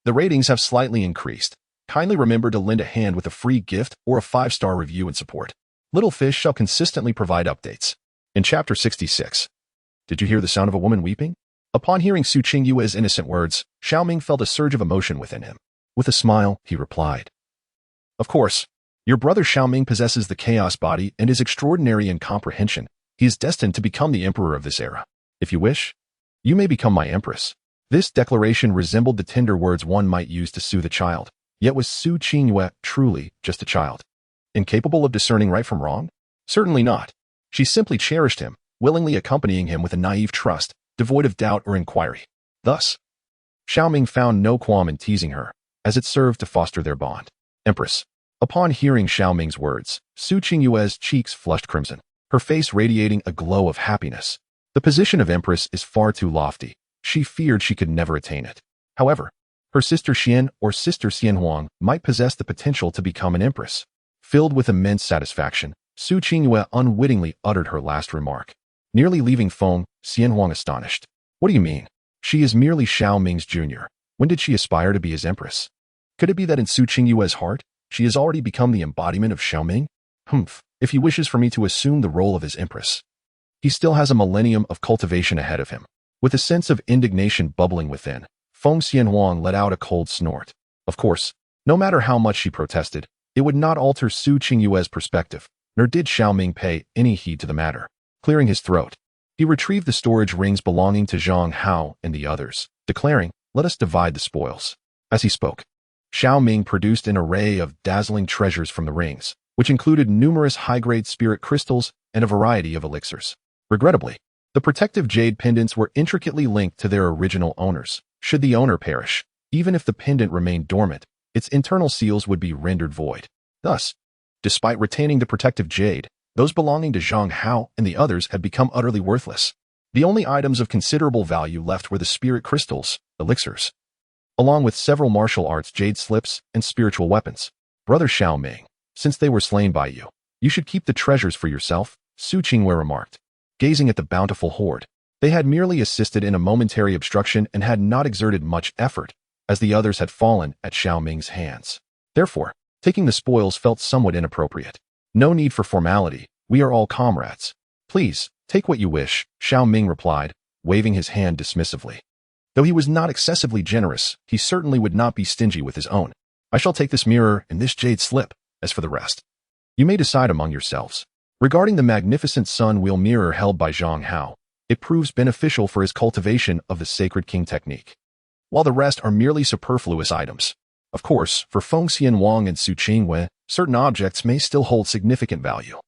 The ratings have slightly increased. Kindly remember to lend a hand with a free gift or a 5-star review and support. Little Fish shall consistently provide updates. In Chapter 66. Did you hear the sound of a woman weeping? Upon hearing Su Qingyue's innocent words, Xiao Ming felt a surge of emotion within him. With a smile, he replied, Of course, your brother Xiao Ming possesses the chaos body and is extraordinary in comprehension. He is destined to become the emperor of this era. If you wish, you may become my empress. This declaration resembled the tender words one might use to soothe a child. Yet was Su Qingyue truly just a child? Incapable of discerning right from wrong? Certainly not. She simply cherished him, willingly accompanying him with a naive trust, devoid of doubt or inquiry. Thus, Xiao Ming found no qualm in teasing her, as it served to foster their bond. Empress. Upon hearing Xiao Ming's words, Su Qingyue's cheeks flushed crimson, her face radiating a glow of happiness. The position of empress is far too lofty. She feared she could never attain it. However, her sister Xian or sister Xianhuang might possess the potential to become an empress. Filled with immense satisfaction, Su Qingyue unwittingly uttered her last remark, nearly leaving Feng Xianhuang astonished. What do you mean? She is merely Xiao Ming's junior. When did she aspire to be his empress? Could it be that in Su Qingyue's heart, she has already become the embodiment of Xiao Ming? If he wishes for me to assume the role of his empress, he still has a millennium of cultivation ahead of him. With a sense of indignation bubbling within, Feng Xianhuang let out a cold snort. Of course, no matter how much she protested, it would not alter Su Qingyue's perspective, nor did Xiao Ming pay any heed to the matter. Clearing his throat, he retrieved the storage rings belonging to Zhang Hao and the others, declaring, Let us divide the spoils. As he spoke, Xiao Ming produced an array of dazzling treasures from the rings, which included numerous high-grade spirit crystals and a variety of elixirs. Regrettably, the protective jade pendants were intricately linked to their original owners. Should the owner perish, even if the pendant remained dormant, its internal seals would be rendered void. Thus, despite retaining the protective jade, those belonging to Zhang Hao and the others had become utterly worthless. The only items of considerable value left were the spirit crystals, elixirs, along with several martial arts jade slips and spiritual weapons. Brother Xiao Ming, since they were slain by you, you should keep the treasures for yourself, Su Qingyue remarked, gazing at the bountiful hoard. They had merely assisted in a momentary obstruction and had not exerted much effort, as the others had fallen at Xiao Ming's hands. Therefore, taking the spoils felt somewhat inappropriate. No need for formality, we are all comrades. Please, take what you wish, Xiao Ming replied, waving his hand dismissively. Though he was not excessively generous, he certainly would not be stingy with his own. I shall take this mirror and this jade slip. As for the rest, you may decide among yourselves. Regarding the magnificent sun wheel mirror held by Zhang Hao, it proves beneficial for his cultivation of the Sacred King technique, while the rest are merely superfluous items. Of course, for Feng Xianhuang and Su Qingyue, certain objects may still hold significant value.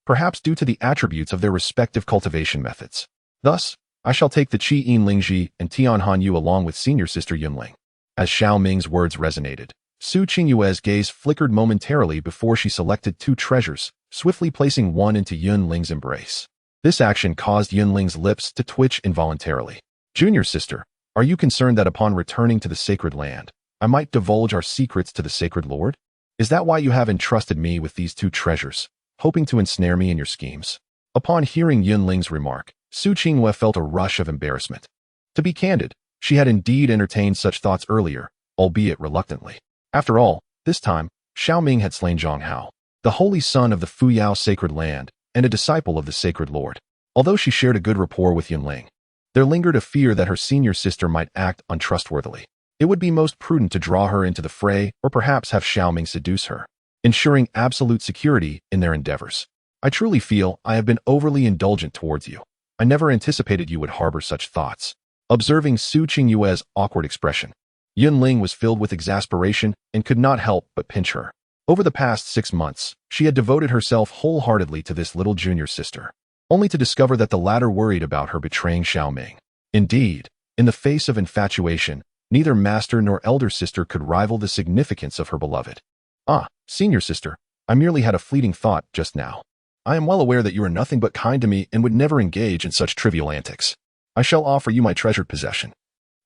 perhaps due to the attributes of their respective cultivation methods. Thus, I shall take the Qi Yin Lingji and Tian Han Yu along with senior sister Yunling. As Xiao Ming's words resonated, Su Qingyue's gaze flickered momentarily before she selected two treasures, swiftly placing one into Yunling's embrace. This action caused Yunling's lips to twitch involuntarily. Junior sister, are you concerned that upon returning to the sacred land, I might divulge our secrets to the sacred lord? Is that why you have entrusted me with these two treasures, hoping to ensnare me in your schemes? Upon hearing Yunling's remark, Su Qingyue felt a rush of embarrassment. To be candid, she had indeed entertained such thoughts earlier, albeit reluctantly. After all, this time, Xiao Ming had slain Zhang Hao, the holy son of the Fuyao sacred land, and a disciple of the sacred lord. Although she shared a good rapport with Yunling, there lingered a fear that her senior sister might act untrustworthily. It would be most prudent to draw her into the fray or perhaps have Xiao Ming seduce her, ensuring absolute security in their endeavors. I truly feel I have been overly indulgent towards you. I never anticipated you would harbor such thoughts. Observing Su Qingyue's awkward expression, Yunling was filled with exasperation and could not help but pinch her. Over the past 6 months, she had devoted herself wholeheartedly to this little junior sister, only to discover that the latter worried about her betraying Xiao Ming. Indeed, in the face of infatuation, neither master nor elder sister could rival the significance of her beloved. Ah, senior sister, I merely had a fleeting thought just now. I am well aware that you are nothing but kind to me and would never engage in such trivial antics. I shall offer you my treasured possession.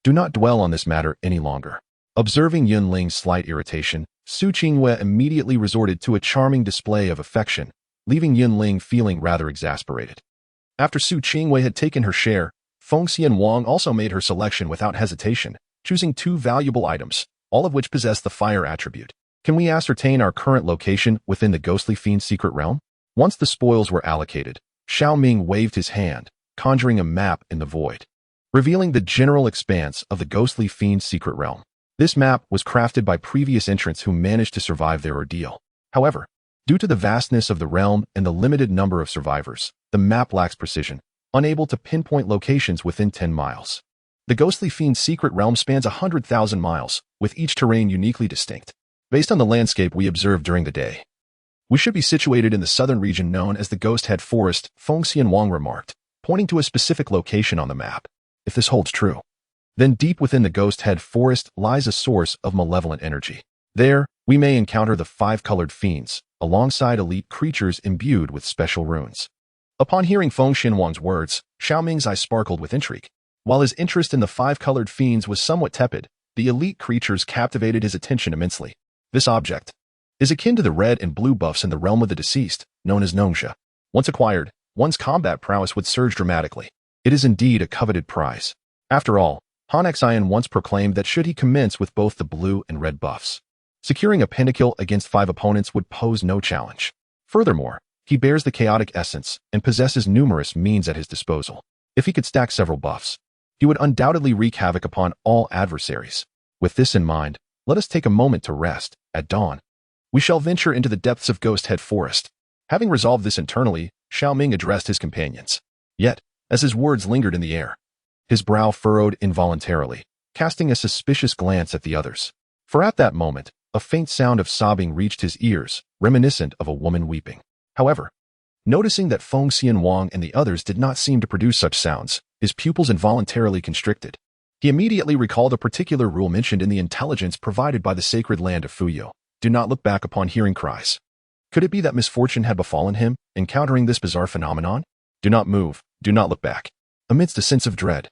Do not dwell on this matter any longer. Observing Yunling's slight irritation, Su Qingyue immediately resorted to a charming display of affection, leaving Yunling feeling rather exasperated. After Su Qingyue had taken her share, Fengxian Wang also made her selection without hesitation, choosing 2 valuable items, all of which possess the fire attribute. Can we ascertain our current location within the ghostly fiend's secret realm? Once the spoils were allocated, Xiao Ming waved his hand, conjuring a map in the void, revealing the general expanse of the ghostly fiend's secret realm. This map was crafted by previous entrants who managed to survive their ordeal. However, due to the vastness of the realm and the limited number of survivors, the map lacks precision, unable to pinpoint locations within 10 miles. The ghostly fiend's secret realm spans 100,000 miles, with each terrain uniquely distinct. Based on the landscape we observed during the day, we should be situated in the southern region known as the Ghost Head Forest, Fengxian Wang remarked, pointing to a specific location on the map. If this holds true, then deep within the Ghost Head Forest lies a source of malevolent energy. There, we may encounter the 5-colored fiends, alongside elite creatures imbued with special runes. Upon hearing Fengxian Wang's words, Xiao Ming's eyes sparkled with intrigue. While his interest in the 5-colored fiends was somewhat tepid, the elite creatures captivated his attention immensely. This object is akin to the red and blue buffs in the realm of the deceased, known as Nongxia. Once acquired, one's combat prowess would surge dramatically. It is indeed a coveted prize. After all, Han Xian once proclaimed that should he commence with both the blue and red buffs, securing a pentakill against 5 opponents would pose no challenge. Furthermore, he bears the chaotic essence and possesses numerous means at his disposal. If he could stack several buffs, he would undoubtedly wreak havoc upon all adversaries. With this in mind, let us take a moment to rest. At dawn, we shall venture into the depths of Ghost Head Forest. Having resolved this internally, Xiao Ming addressed his companions. Yet, as his words lingered in the air, his brow furrowed involuntarily, casting a suspicious glance at the others. For at that moment, a faint sound of sobbing reached his ears, reminiscent of a woman weeping. However, noticing that Fengxian Wang and the others did not seem to produce such sounds, his pupils involuntarily constricted. He immediately recalled a particular rule mentioned in the intelligence provided by the sacred land of Fuyao. Do not look back upon hearing cries. Could it be that misfortune had befallen him, encountering this bizarre phenomenon? Do not move, do not look back. Amidst a sense of dread,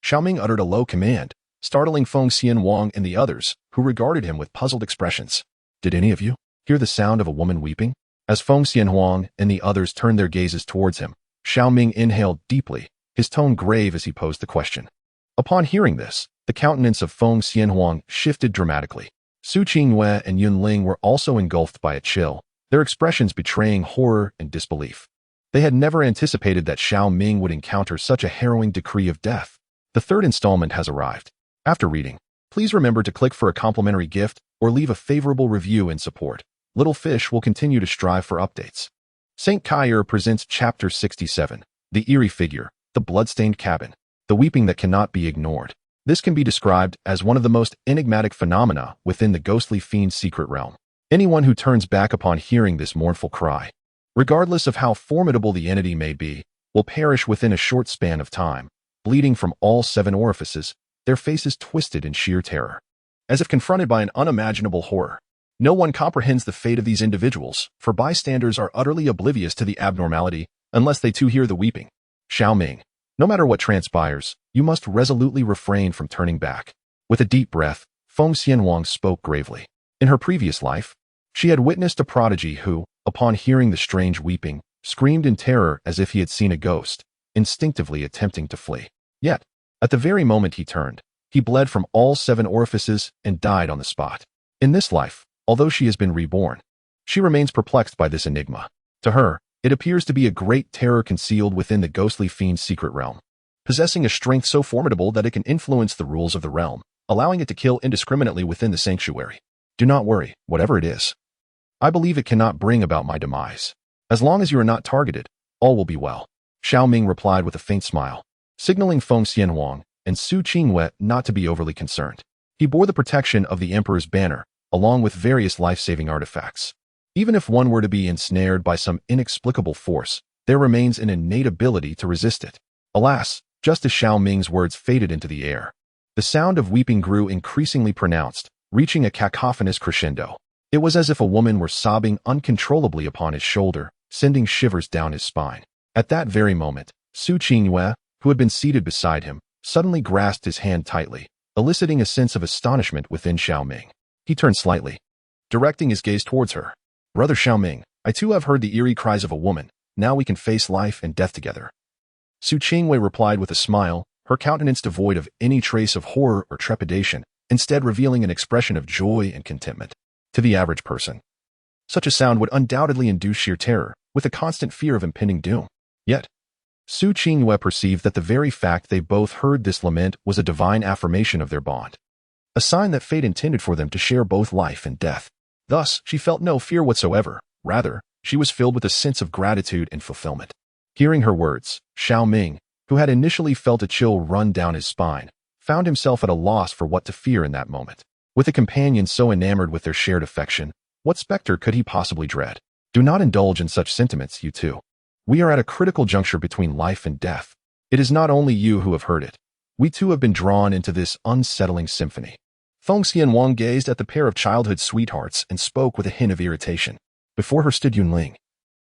Xiao Ming uttered a low command, startling Fengxian Wang and the others, who regarded him with puzzled expressions. Did any of you hear the sound of a woman weeping? As Fengxian Wang and the others turned their gazes towards him, Xiao Ming inhaled deeply, his tone grave as he posed the question. Upon hearing this, the countenance of Fengxian Wang shifted dramatically. Su Qingyue and Yunling were also engulfed by a chill, their expressions betraying horror and disbelief. They had never anticipated that Xiao Ming would encounter such a harrowing decree of death. The 3rd installment has arrived. After reading, please remember to click for a complimentary gift or leave a favorable review in support. Little Fish will continue to strive for updates. St. Kyer presents Chapter 67, The Eerie Figure, The Bloodstained Cabin, The Weeping That Cannot Be Ignored. This can be described as one of the most enigmatic phenomena within the ghostly fiend's secret realm. Anyone who turns back upon hearing this mournful cry regardless of how formidable the entity may be, will perish within a short span of time, bleeding from all 7 orifices, their faces twisted in sheer terror, as if confronted by an unimaginable horror. No one comprehends the fate of these individuals, for bystanders are utterly oblivious to the abnormality unless they too hear the weeping. Xiao Ming, no matter what transpires, you must resolutely refrain from turning back. With a deep breath, Feng Xianwang spoke gravely. In her previous life, she had witnessed a prodigy who, upon hearing the strange weeping, screamed in terror as if he had seen a ghost, instinctively attempting to flee. Yet, at the very moment he turned, he bled from all 7 orifices and died on the spot. In this life, although she has been reborn, she remains perplexed by this enigma. To her, it appears to be a great terror concealed within the ghostly fiend's secret realm, possessing a strength so formidable that it can influence the rules of the realm, allowing it to kill indiscriminately within the sanctuary. Do not worry, whatever it is. I believe it cannot bring about my demise. As long as you are not targeted, all will be well. Xiao Ming replied with a faint smile, signaling Feng Xianwang and Su Qingwei not to be overly concerned. He bore the protection of the Emperor's banner, along with various life-saving artifacts. Even if one were to be ensnared by some inexplicable force, there remains an innate ability to resist it. Alas, just as Xiao Ming's words faded into the air, the sound of weeping grew increasingly pronounced, reaching a cacophonous crescendo. It was as if a woman were sobbing uncontrollably upon his shoulder, sending shivers down his spine. At that very moment, Su Qingwei, who had been seated beside him, suddenly grasped his hand tightly, eliciting a sense of astonishment within Xiao Ming. He turned slightly, directing his gaze towards her. Brother Xiao Ming, I too have heard the eerie cries of a woman. Now we can face life and death together. Su Qingwei replied with a smile, her countenance devoid of any trace of horror or trepidation, instead revealing an expression of joy and contentment. To the average person, such a sound would undoubtedly induce sheer terror, with a constant fear of impending doom. Yet, Su Qingwei perceived that the very fact they both heard this lament was a divine affirmation of their bond, a sign that fate intended for them to share both life and death. Thus, she felt no fear whatsoever. Rather, she was filled with a sense of gratitude and fulfillment. Hearing her words, Xiao Ming, who had initially felt a chill run down his spine, found himself at a loss for what to fear in that moment. With a companion so enamored with their shared affection, what specter could he possibly dread? Do not indulge in such sentiments, you two. We are at a critical juncture between life and death. It is not only you who have heard it. We too have been drawn into this unsettling symphony. Feng Xianwang gazed at the pair of childhood sweethearts and spoke with a hint of irritation. Before her stood Yunling,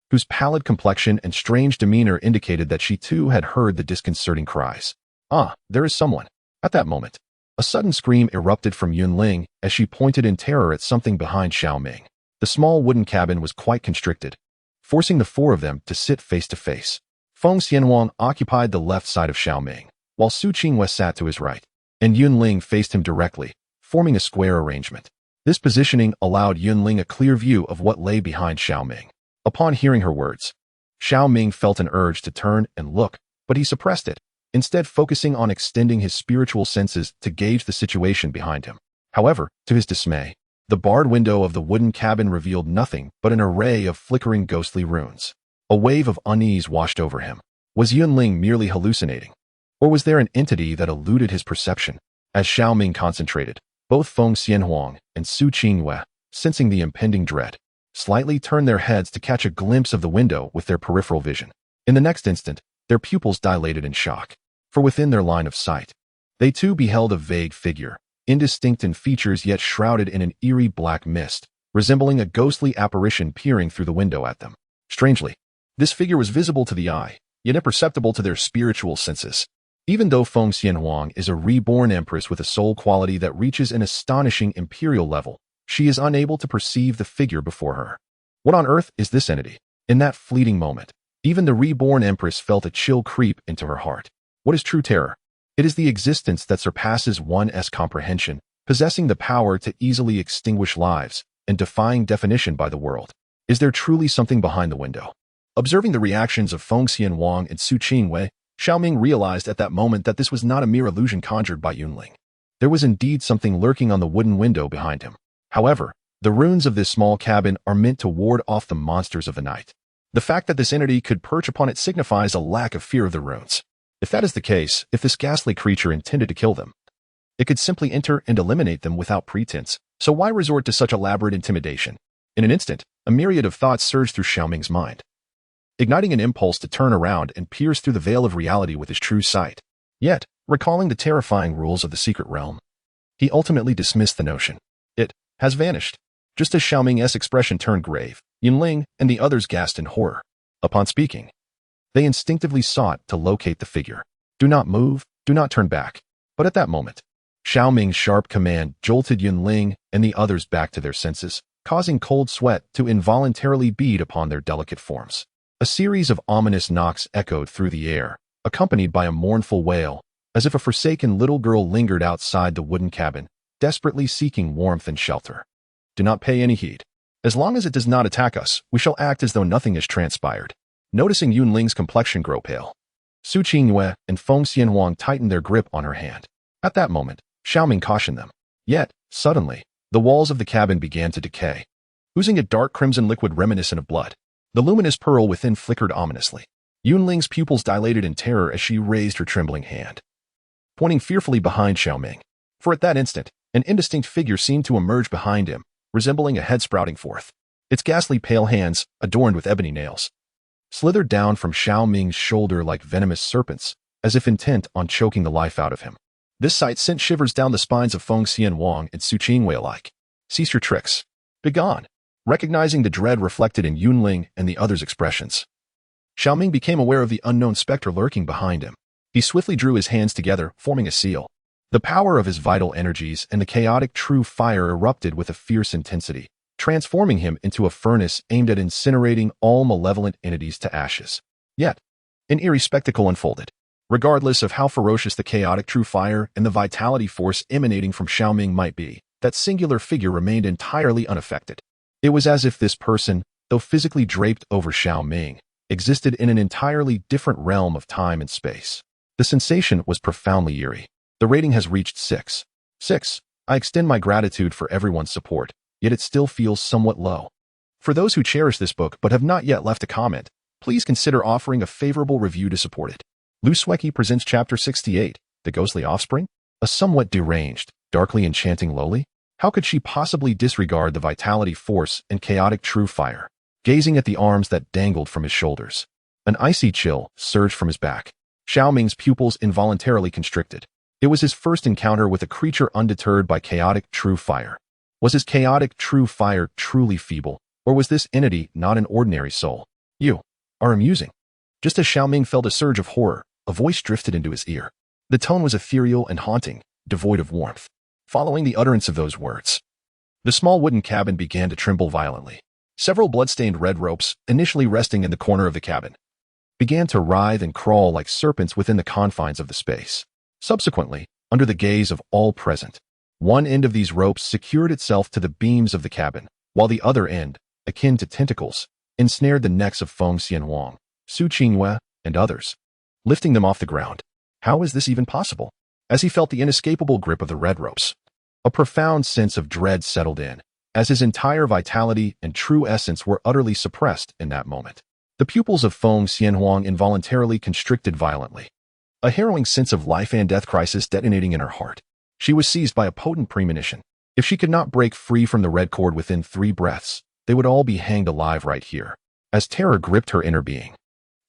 whose pallid complexion and strange demeanor indicated that she too had heard the disconcerting cries. Ah, there is someone. At that moment, a sudden scream erupted from Yunling as she pointed in terror at something behind Xiao Ming. The small wooden cabin was quite constricted, forcing the 4 of them to sit face to face. Feng Xianwang occupied the left side of Xiao Ming, while Su Qingwei sat to his right, and Yunling faced him directly, forming a square arrangement. This positioning allowed Yunling a clear view of what lay behind Xiao Ming. Upon hearing her words, Xiao Ming felt an urge to turn and look, but he suppressed it, instead focusing on extending his spiritual senses to gauge the situation behind him. However, to his dismay, the barred window of the wooden cabin revealed nothing but an array of flickering ghostly runes. A wave of unease washed over him. Was Yunling merely hallucinating? Or was there an entity that eluded his perception? As Xiao Ming concentrated, both Feng Xianhuang and Su Qingwei, sensing the impending dread, slightly turned their heads to catch a glimpse of the window with their peripheral vision. In the next instant, their pupils dilated in shock. For within their line of sight, they too beheld a vague figure, indistinct in features yet shrouded in an eerie black mist, resembling a ghostly apparition peering through the window at them. Strangely, this figure was visible to the eye, yet imperceptible to their spiritual senses. Even though Feng Xianhuang is a reborn empress with a soul quality that reaches an astonishing imperial level, she is unable to perceive the figure before her. What on earth is this entity? In that fleeting moment, even the reborn empress felt a chill creep into her heart. What is true terror? It is the existence that surpasses one's comprehension, possessing the power to easily extinguish lives, and defying definition by the world. Is there truly something behind the window? Observing the reactions of Feng Xianwang and Su Qingwei, Xiao Ming realized at that moment that this was not a mere illusion conjured by Yunling. There was indeed something lurking on the wooden window behind him. However, the runes of this small cabin are meant to ward off the monsters of the night. The fact that this entity could perch upon it signifies a lack of fear of the runes. If that is the case, if this ghastly creature intended to kill them, it could simply enter and eliminate them without pretense, so why resort to such elaborate intimidation? In an instant, a myriad of thoughts surged through Xiao Ming's mind. igniting an impulse to turn around and pierce through the veil of reality with his true sight. Yet, recalling the terrifying rules of the secret realm, he ultimately dismissed the notion. It has vanished. Just as Xiao Ming's expression turned grave, Yunling and the others gasped in horror. Upon speaking, they instinctively sought to locate the figure. Do not move, do not turn back. But at that moment, Xiao Ming's sharp command jolted Yunling and the others back to their senses, causing cold sweat to involuntarily bead upon their delicate forms. A series of ominous knocks echoed through the air, accompanied by a mournful wail, as if a forsaken little girl lingered outside the wooden cabin, desperately seeking warmth and shelter. Do not pay any heed. As long as it does not attack us, we shall act as though nothing has transpired. Noticing Yunling's complexion grow pale, Su Qingyue and Feng Xianhuang tightened their grip on her hand. At that moment, Xiao Ming cautioned them. Yet, suddenly, the walls of the cabin began to decay, oozing a dark crimson liquid reminiscent of blood. The luminous pearl within flickered ominously. Yunling's pupils dilated in terror as she raised her trembling hand, pointing fearfully behind Xiao Ming. For at that instant, an indistinct figure seemed to emerge behind him, resembling a head sprouting forth. Its ghastly pale hands, adorned with ebony nails, slithered down from Xiao Ming's shoulder like venomous serpents, as if intent on choking the life out of him. This sight sent shivers down the spines of Feng Xianhuang and Su Qingyue alike. Cease your tricks. Begone. Recognizing the dread reflected in Yunling and the others' expressions, Xiao Ming became aware of the unknown specter lurking behind him. He swiftly drew his hands together, forming a seal. The power of his vital energies and the chaotic true fire erupted with a fierce intensity, transforming him into a furnace aimed at incinerating all malevolent entities to ashes. Yet, an eerie spectacle unfolded. Regardless of how ferocious the chaotic true fire and the vitality force emanating from Xiao Ming might be, that singular figure remained entirely unaffected. It was as if this person, though physically draped over Xiao Ming, existed in an entirely different realm of time and space. The sensation was profoundly eerie. The rating has reached 6. 6. I extend my gratitude for everyone's support, yet it still feels somewhat low. For those who cherish this book but have not yet left a comment, please consider offering a favorable review to support it. Lu Sueki presents Chapter 68, The Ghostly Offspring? A somewhat deranged, darkly enchanting lowly? How could she possibly disregard the vitality force and chaotic true fire? Gazing at the arms that dangled from his shoulders, an icy chill surged from his back. Xiao Ming's pupils involuntarily constricted. It was his first encounter with a creature undeterred by chaotic true fire. Was his chaotic true fire truly feeble, or was this entity not an ordinary soul? You are amusing. Just as Xiao Ming felt a surge of horror, a voice drifted into his ear. The tone was ethereal and haunting, devoid of warmth. Following the utterance of those words, the small wooden cabin began to tremble violently. Several blood-stained red ropes, initially resting in the corner of the cabin, began to writhe and crawl like serpents within the confines of the space. Subsequently, under the gaze of all present, one end of these ropes secured itself to the beams of the cabin, while the other end, akin to tentacles, ensnared the necks of Feng Xianhuang, Su Qingyue, and others, lifting them off the ground. How is this even possible? As he felt the inescapable grip of the red ropes, a profound sense of dread settled in, as his entire vitality and true essence were utterly suppressed in that moment. The pupils of Feng Xianhuang involuntarily constricted violently, a harrowing sense of life and death crisis detonating in her heart. She was seized by a potent premonition. If she could not break free from the red cord within 3 breaths, they would all be hanged alive right here. As terror gripped her inner being,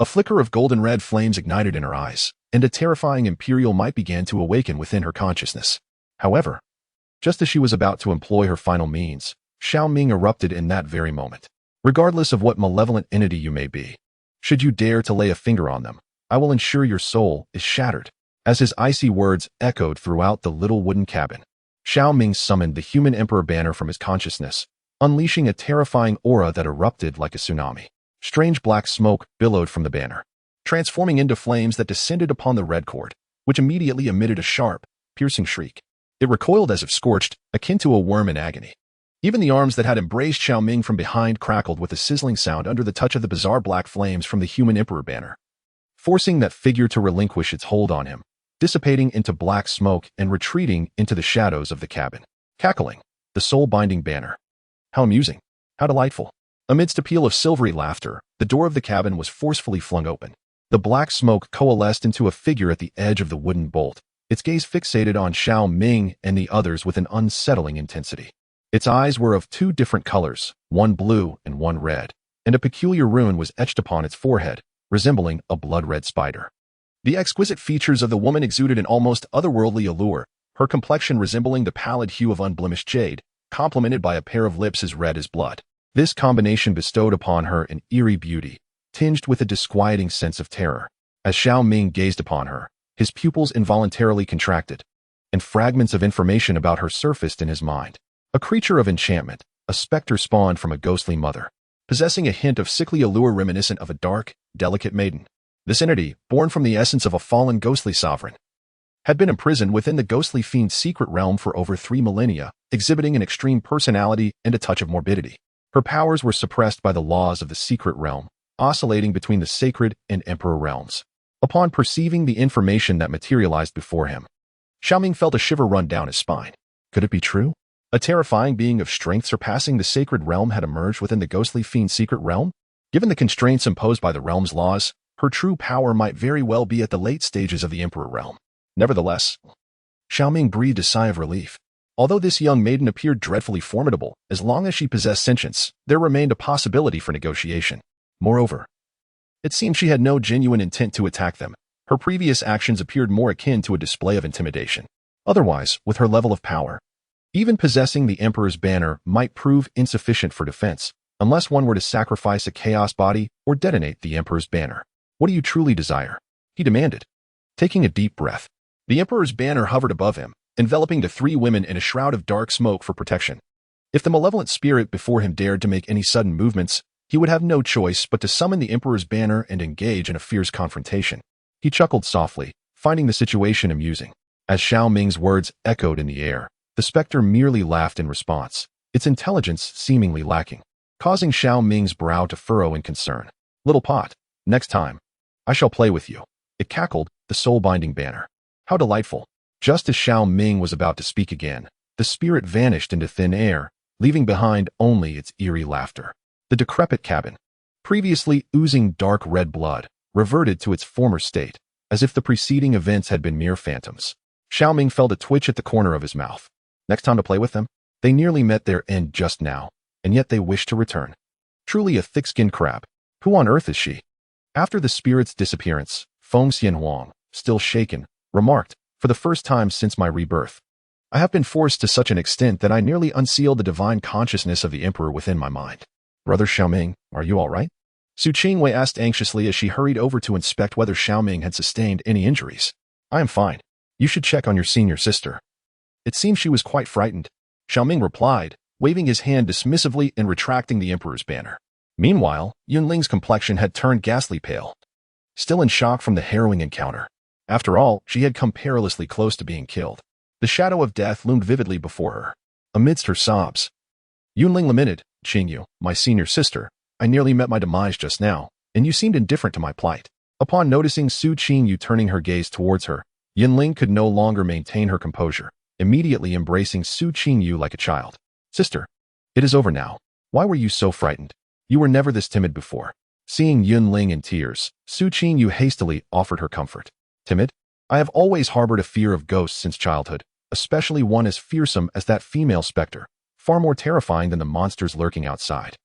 a flicker of golden red flames ignited in her eyes, and a terrifying imperial might began to awaken within her consciousness. However, just as she was about to employ her final means, Xiao Ming erupted in that very moment. Regardless of what malevolent entity you may be, should you dare to lay a finger on them, I will ensure your soul is shattered. As his icy words echoed throughout the little wooden cabin, Xiao Ming summoned the human emperor banner from his consciousness, unleashing a terrifying aura that erupted like a tsunami. Strange black smoke billowed from the banner, transforming into flames that descended upon the red cord, which immediately emitted a sharp, piercing shriek. It recoiled as if scorched, akin to a worm in agony. Even the arms that had embraced Xiao Ming from behind crackled with a sizzling sound under the touch of the bizarre black flames from the human emperor banner, forcing that figure to relinquish its hold on him, dissipating into black smoke and retreating into the shadows of the cabin. Cackling, the soul-binding banner. How amusing. How delightful. Amidst a peal of silvery laughter, the door of the cabin was forcefully flung open. The black smoke coalesced into a figure at the edge of the wooden bolt, its gaze fixated on Xiao Ming and the others with an unsettling intensity. Its eyes were of 2 different colors, one blue and one red, and a peculiar rune was etched upon its forehead, resembling a blood-red spider. The exquisite features of the woman exuded an almost otherworldly allure, her complexion resembling the pallid hue of unblemished jade, complemented by a pair of lips as red as blood. This combination bestowed upon her an eerie beauty, tinged with a disquieting sense of terror. As Xiao Ming gazed upon her, his pupils involuntarily contracted, and fragments of information about her surfaced in his mind. A creature of enchantment, a specter spawned from a ghostly mother, possessing a hint of sickly allure reminiscent of a dark, delicate maiden. This entity, born from the essence of a fallen ghostly sovereign, had been imprisoned within the ghostly fiend's secret realm for over 3 millennia, exhibiting an extreme personality and a touch of morbidity. Her powers were suppressed by the laws of the secret realm, oscillating between the sacred and emperor realms. Upon perceiving the information that materialized before him, Xiao Ming felt a shiver run down his spine. Could it be true? A terrifying being of strength surpassing the sacred realm had emerged within the ghostly fiend's secret realm? Given the constraints imposed by the realm's laws, her true power might very well be at the late stages of the emperor realm. Nevertheless, Xiao Ming breathed a sigh of relief. Although this young maiden appeared dreadfully formidable, as long as she possessed sentience, there remained a possibility for negotiation. Moreover, it seemed she had no genuine intent to attack them. Her previous actions appeared more akin to a display of intimidation. Otherwise, with her level of power, even possessing the Emperor's banner might prove insufficient for defense, unless one were to sacrifice a chaos body or detonate the Emperor's banner. What do you truly desire? He demanded, taking a deep breath. The Emperor's banner hovered above him, enveloping the 3 women in a shroud of dark smoke for protection. If the malevolent spirit before him dared to make any sudden movements, he would have no choice but to summon the Emperor's banner and engage in a fierce confrontation. He chuckled softly, finding the situation amusing. As Xiao Ming's words echoed in the air, the specter merely laughed in response, its intelligence seemingly lacking, causing Xiao Ming's brow to furrow in concern. Little pot, next time, I shall play with you. It cackled, the soul-binding banner. How delightful. Just as Xiao Ming was about to speak again, the spirit vanished into thin air, leaving behind only its eerie laughter. The decrepit cabin, previously oozing dark red blood, reverted to its former state, as if the preceding events had been mere phantoms. Xiao Ming felt a twitch at the corner of his mouth. Next time to play with them? They nearly met their end just now, and yet they wished to return. Truly a thick-skinned crab. Who on earth is she? After the spirit's disappearance, Feng Xianhuang, still shaken, remarked, for the first time since my rebirth, I have been forced to such an extent that I nearly unsealed the divine consciousness of the Emperor within my mind. Brother Xiao Ming, are you all right? Su Qingwei asked anxiously as she hurried over to inspect whether Xiao Ming had sustained any injuries. I am fine. You should check on your senior sister. It seems she was quite frightened. Xiao Ming replied, waving his hand dismissively and retracting the Emperor's banner. Meanwhile, Yunling's complexion had turned ghastly pale, still in shock from the harrowing encounter. After all, she had come perilously close to being killed. The shadow of death loomed vividly before her. Amidst her sobs, Yunling lamented, Qingyu, my senior sister, I nearly met my demise just now, and you seemed indifferent to my plight. Upon noticing Su Qingyu turning her gaze towards her, Yunling could no longer maintain her composure, immediately embracing Su Qingyu like a child. Sister, it is over now. Why were you so frightened? You were never this timid before. Seeing Yunling in tears, Su Qingyu hastily offered her comfort. Timid? I have always harbored a fear of ghosts since childhood, especially one as fearsome as that female specter, far more terrifying than the monsters lurking outside.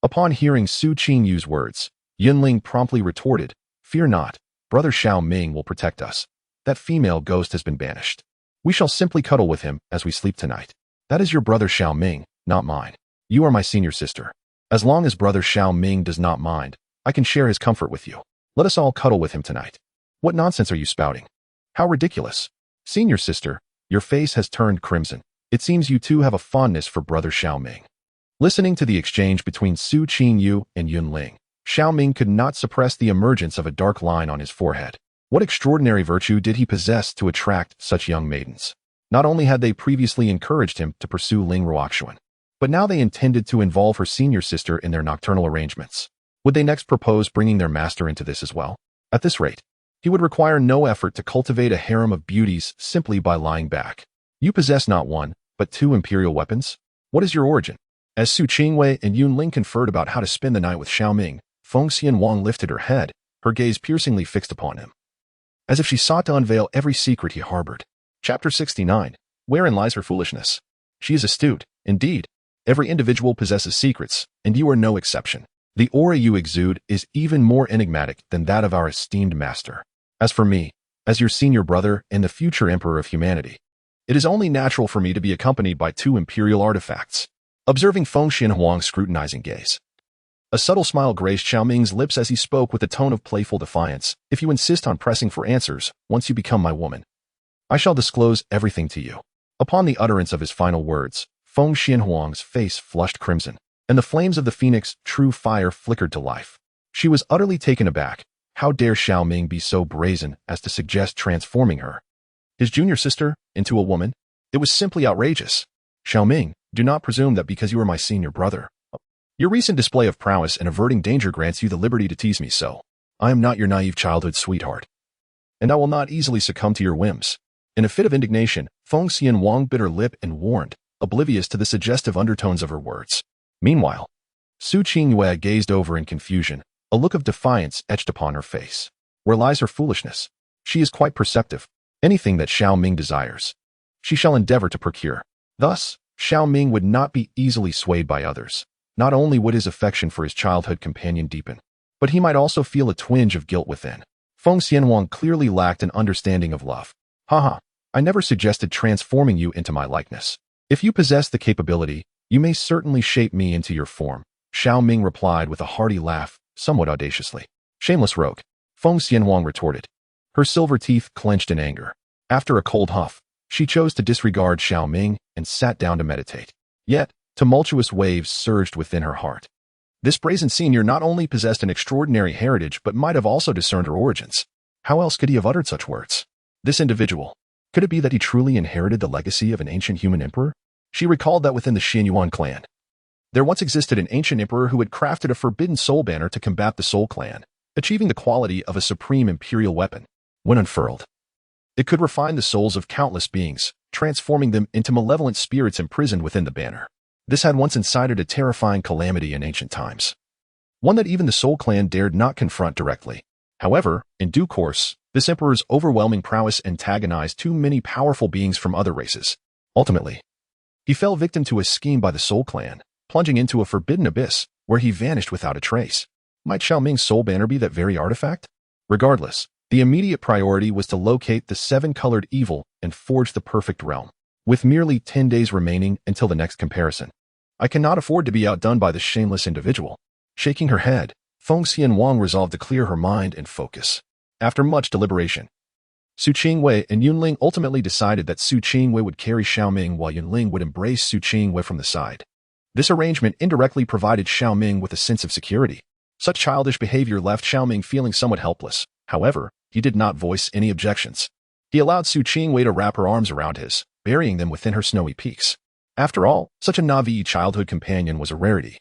Upon hearing Su Qingyu's words, Yunling promptly retorted, Fear not, brother Xiao Ming will protect us. That female ghost has been banished. We shall simply cuddle with him as we sleep tonight. That is your brother Xiao Ming, not mine. You are my senior sister. As long as brother Xiao Ming does not mind, I can share his comfort with you. Let us all cuddle with him tonight. What nonsense are you spouting? How ridiculous. Senior sister, your face has turned crimson. It seems you two have a fondness for brother Xiao Ming. Listening to the exchange between Su Qingyu and Yunling, Xiao Ming could not suppress the emergence of a dark line on his forehead. What extraordinary virtue did he possess to attract such young maidens? Not only had they previously encouraged him to pursue Ling Ruoxuan, but now they intended to involve her senior sister in their nocturnal arrangements. Would they next propose bringing their master into this as well? At this rate, he would require no effort to cultivate a harem of beauties simply by lying back. You possess not one, but 2 imperial weapons? What is your origin? As Su Qingwei and Yunling conferred about how to spend the night with Xiao Ming, Feng Xianhuang lifted her head, her gaze piercingly fixed upon him, as if she sought to unveil every secret he harbored. Chapter 69. Wherein lies her foolishness? She is astute, indeed. Every individual possesses secrets, and you are no exception. The aura you exude is even more enigmatic than that of our esteemed master. As for me, as your senior brother and the future emperor of humanity, it is only natural for me to be accompanied by 2 imperial artifacts. Observing Feng Xianhuang's scrutinizing gaze, a subtle smile graced Xiao Ming's lips as he spoke with a tone of playful defiance. If you insist on pressing for answers, once you become my woman, I shall disclose everything to you. Upon the utterance of his final words, Feng Xianhuang's face flushed crimson, and the flames of the phoenix true fire flickered to life. She was utterly taken aback. How dare Xiao Ming be so brazen as to suggest transforming her, his junior sister, into a woman? It was simply outrageous. Xiao Ming, do not presume that because you are my senior brother, your recent display of prowess in averting danger grants you the liberty to tease me so. I am not your naive childhood sweetheart, and I will not easily succumb to your whims. In a fit of indignation, Feng Xianhuang bit her lip and warned, oblivious to the suggestive undertones of her words. Meanwhile, Su Qingyue gazed over in confusion, a look of defiance etched upon her face. Where lies her foolishness? She is quite perceptive. Anything that Xiao Ming desires, she shall endeavor to procure. Thus, Xiao Ming would not be easily swayed by others. Not only would his affection for his childhood companion deepen, but he might also feel a twinge of guilt within. Feng Xianhuang clearly lacked an understanding of love. Haha, I never suggested transforming you into my likeness. If you possess the capability, you may certainly shape me into your form, Xiao Ming replied with a hearty laugh, somewhat audaciously. Shameless rogue, Feng Xianhuang retorted, her silver teeth clenched in anger. After a cold huff, she chose to disregard Xiao Ming and sat down to meditate. Yet, tumultuous waves surged within her heart. This brazen senior not only possessed an extraordinary heritage but might have also discerned her origins. How else could he have uttered such words? This individual, could it be that he truly inherited the legacy of an ancient human emperor? She recalled that within the Xianyuan clan, there once existed an ancient emperor who had crafted a forbidden soul banner to combat the Soul Clan, achieving the quality of a supreme imperial weapon. When unfurled, it could refine the souls of countless beings, transforming them into malevolent spirits imprisoned within the banner. This had once incited a terrifying calamity in ancient times, one that even the Soul Clan dared not confront directly. However, in due course, this emperor's overwhelming prowess antagonized too many powerful beings from other races. Ultimately, he fell victim to a scheme by the Soul Clan, plunging into a forbidden abyss, where he vanished without a trace. Might Xiao Ming's soul banner be that very artifact? Regardless, the immediate priority was to locate the 7-colored evil and forge the perfect realm. With merely 10 days remaining until the next comparison, I cannot afford to be outdone by this shameless individual. Shaking her head, Feng Xianhuang resolved to clear her mind and focus. After much deliberation, Su Qingyue and Yunling ultimately decided that Su Qingyue would carry Xiao Ming while Yunling would embrace Su Qingyue from the side. This arrangement indirectly provided Xiao Ming with a sense of security. Such childish behavior left Xiao Ming feeling somewhat helpless. However, he did not voice any objections. He allowed Su Qingyue to wrap her arms around his, burying them within her snowy peaks. After all, such a Na'vi childhood companion was a rarity,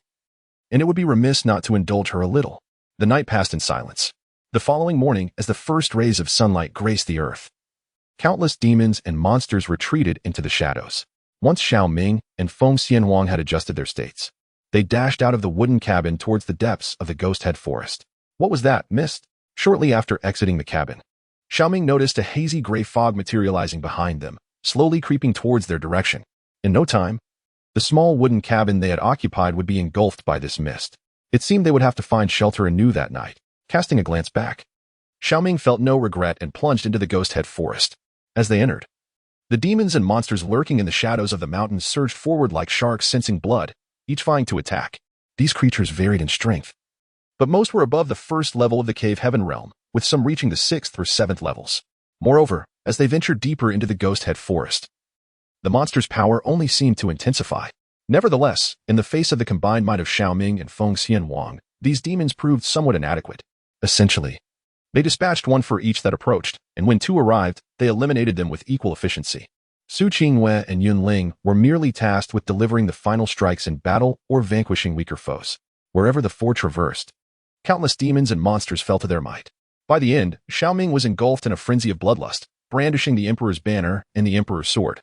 and it would be remiss not to indulge her a little. The night passed in silence. The following morning, as the first rays of sunlight graced the earth, countless demons and monsters retreated into the shadows. Once Xiao Ming and Feng Xianhuang had adjusted their states, they dashed out of the wooden cabin towards the depths of the Ghost Head Forest. What was that, mist? Shortly after exiting the cabin, Xiao Ming noticed a hazy gray fog materializing behind them, slowly creeping towards their direction. In no time, the small wooden cabin they had occupied would be engulfed by this mist. It seemed they would have to find shelter anew that night. Casting a glance back, Xiao Ming felt no regret and plunged into the Ghost Head Forest. As they entered, the demons and monsters lurking in the shadows of the mountains surged forward like sharks sensing blood, each vying to attack. These creatures varied in strength, but most were above the first level of the Cave Heaven realm, with some reaching the 6th or 7th levels. Moreover, as they ventured deeper into the Ghost Head Forest, the monster's power only seemed to intensify. Nevertheless, in the face of the combined might of Xiao Ming and Feng Xianhuang, these demons proved somewhat inadequate. Essentially, they dispatched one for each that approached, and when 2 arrived, they eliminated them with equal efficiency. Su Qingyue and Yunling were merely tasked with delivering the final strikes in battle or vanquishing weaker foes. Wherever the 4 traversed, countless demons and monsters fell to their might. By the end, Xiao Ming was engulfed in a frenzy of bloodlust, brandishing the Emperor's banner and the Emperor's sword,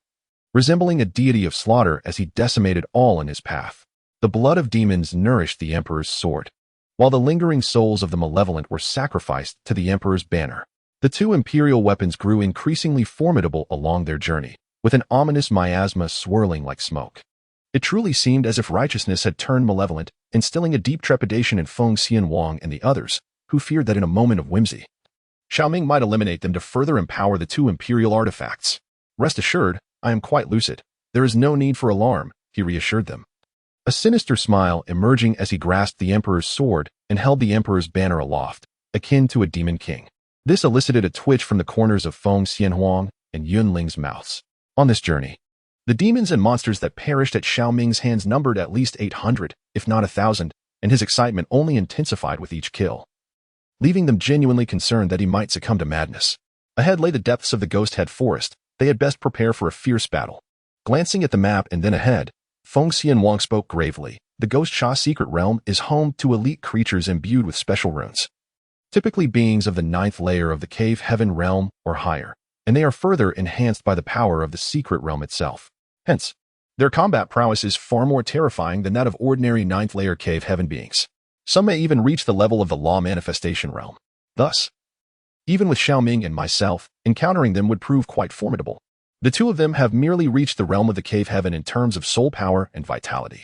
resembling a deity of slaughter as he decimated all in his path. The blood of demons nourished the Emperor's sword, while the lingering souls of the malevolent were sacrificed to the Emperor's banner. The 2 imperial weapons grew increasingly formidable along their journey, with an ominous miasma swirling like smoke. It truly seemed as if righteousness had turned malevolent, instilling a deep trepidation in Feng Xianhuang and the others, who feared that in a moment of whimsy, Xiao Ming might eliminate them to further empower the two imperial artifacts. Rest assured, I am quite lucid. There is no need for alarm, he reassured them. A sinister smile emerging as he grasped the emperor's sword and held the emperor's banner aloft, akin to a demon king. This elicited a twitch from the corners of Feng Xianhuang and Yunling's mouths. On this journey, the demons and monsters that perished at Xiao Ming's hands numbered at least 800, if not 1,000, and his excitement only intensified with each kill, leaving them genuinely concerned that he might succumb to madness. Ahead lay the depths of the Ghost Head Forest. They had best prepare for a fierce battle. Glancing at the map and then ahead, Feng Xianhuang spoke gravely. The Ghost Sha secret realm is home to elite creatures imbued with special runes, typically beings of the 9th layer of the Cave Heaven realm or higher, and they are further enhanced by the power of the secret realm itself. Hence, their combat prowess is far more terrifying than that of ordinary 9th layer Cave Heaven beings. Some may even reach the level of the law manifestation realm. Thus, even with Xiao Ming and myself, encountering them would prove quite formidable. The two of them have merely reached the realm of the Cave Heaven in terms of soul power and vitality.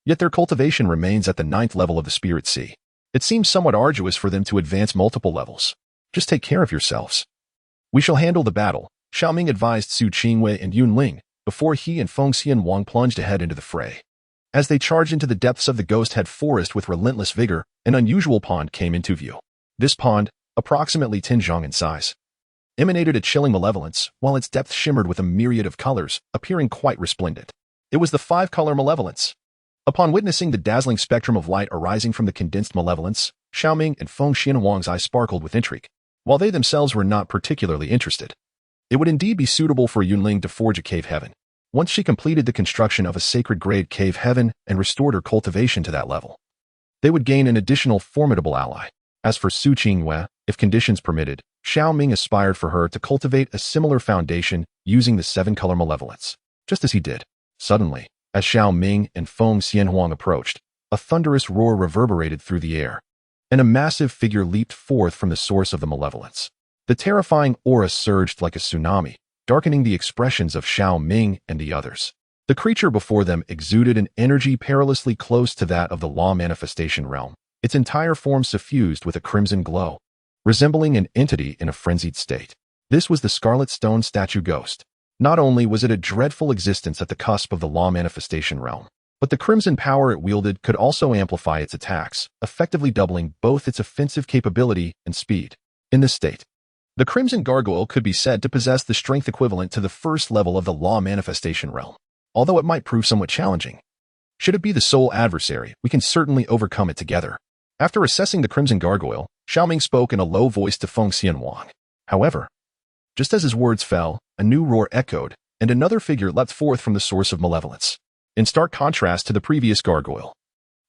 Yet their cultivation remains at the 9th level of the Spirit Sea. It seems somewhat arduous for them to advance multiple levels. Just take care of yourselves. We shall handle the battle, Xiao Ming advised Su Qingwei and Yunling, before he and Feng Xianhuang plunged ahead into the fray. As they charged into the depths of the Ghost Head Forest with relentless vigor, an unusual pond came into view. This pond, approximately 10 zhang in size, emanated a chilling malevolence, while its depth shimmered with a myriad of colors, appearing quite resplendent. It was the 5-color malevolence. Upon witnessing the dazzling spectrum of light arising from the condensed malevolence, Xiao Ming and Feng Xianhuang's eyes sparkled with intrigue. While they themselves were not particularly interested, it would indeed be suitable for Yunling to forge a cave heaven. Once she completed the construction of a sacred-grade cave heaven and restored her cultivation to that level, they would gain an additional formidable ally. As for Su Qingwei, if conditions permitted, Xiao Ming aspired for her to cultivate a similar foundation using the 7-color malevolence, just as he did. Suddenly, as Xiao Ming and Feng Xianhuang approached, a thunderous roar reverberated through the air, and a massive figure leaped forth from the source of the malevolence. The terrifying aura surged like a tsunami, darkening the expressions of Xiao Ming and the others. The creature before them exuded an energy perilously close to that of the law manifestation realm, its entire form suffused with a crimson glow, resembling an entity in a frenzied state. This was the Scarlet Stone Statue Ghost. Not only was it a dreadful existence at the cusp of the law manifestation realm, but the crimson power it wielded could also amplify its attacks, effectively doubling both its offensive capability and speed. In this state, the Crimson Gargoyle could be said to possess the strength equivalent to the first level of the law manifestation realm, although it might prove somewhat challenging. Should it be the sole adversary, we can certainly overcome it together. After assessing the Crimson Gargoyle, Xiao Ming spoke in a low voice to Feng Xianhuang. However, just as his words fell, a new roar echoed, and another figure leapt forth from the source of malevolence. In stark contrast to the previous gargoyle,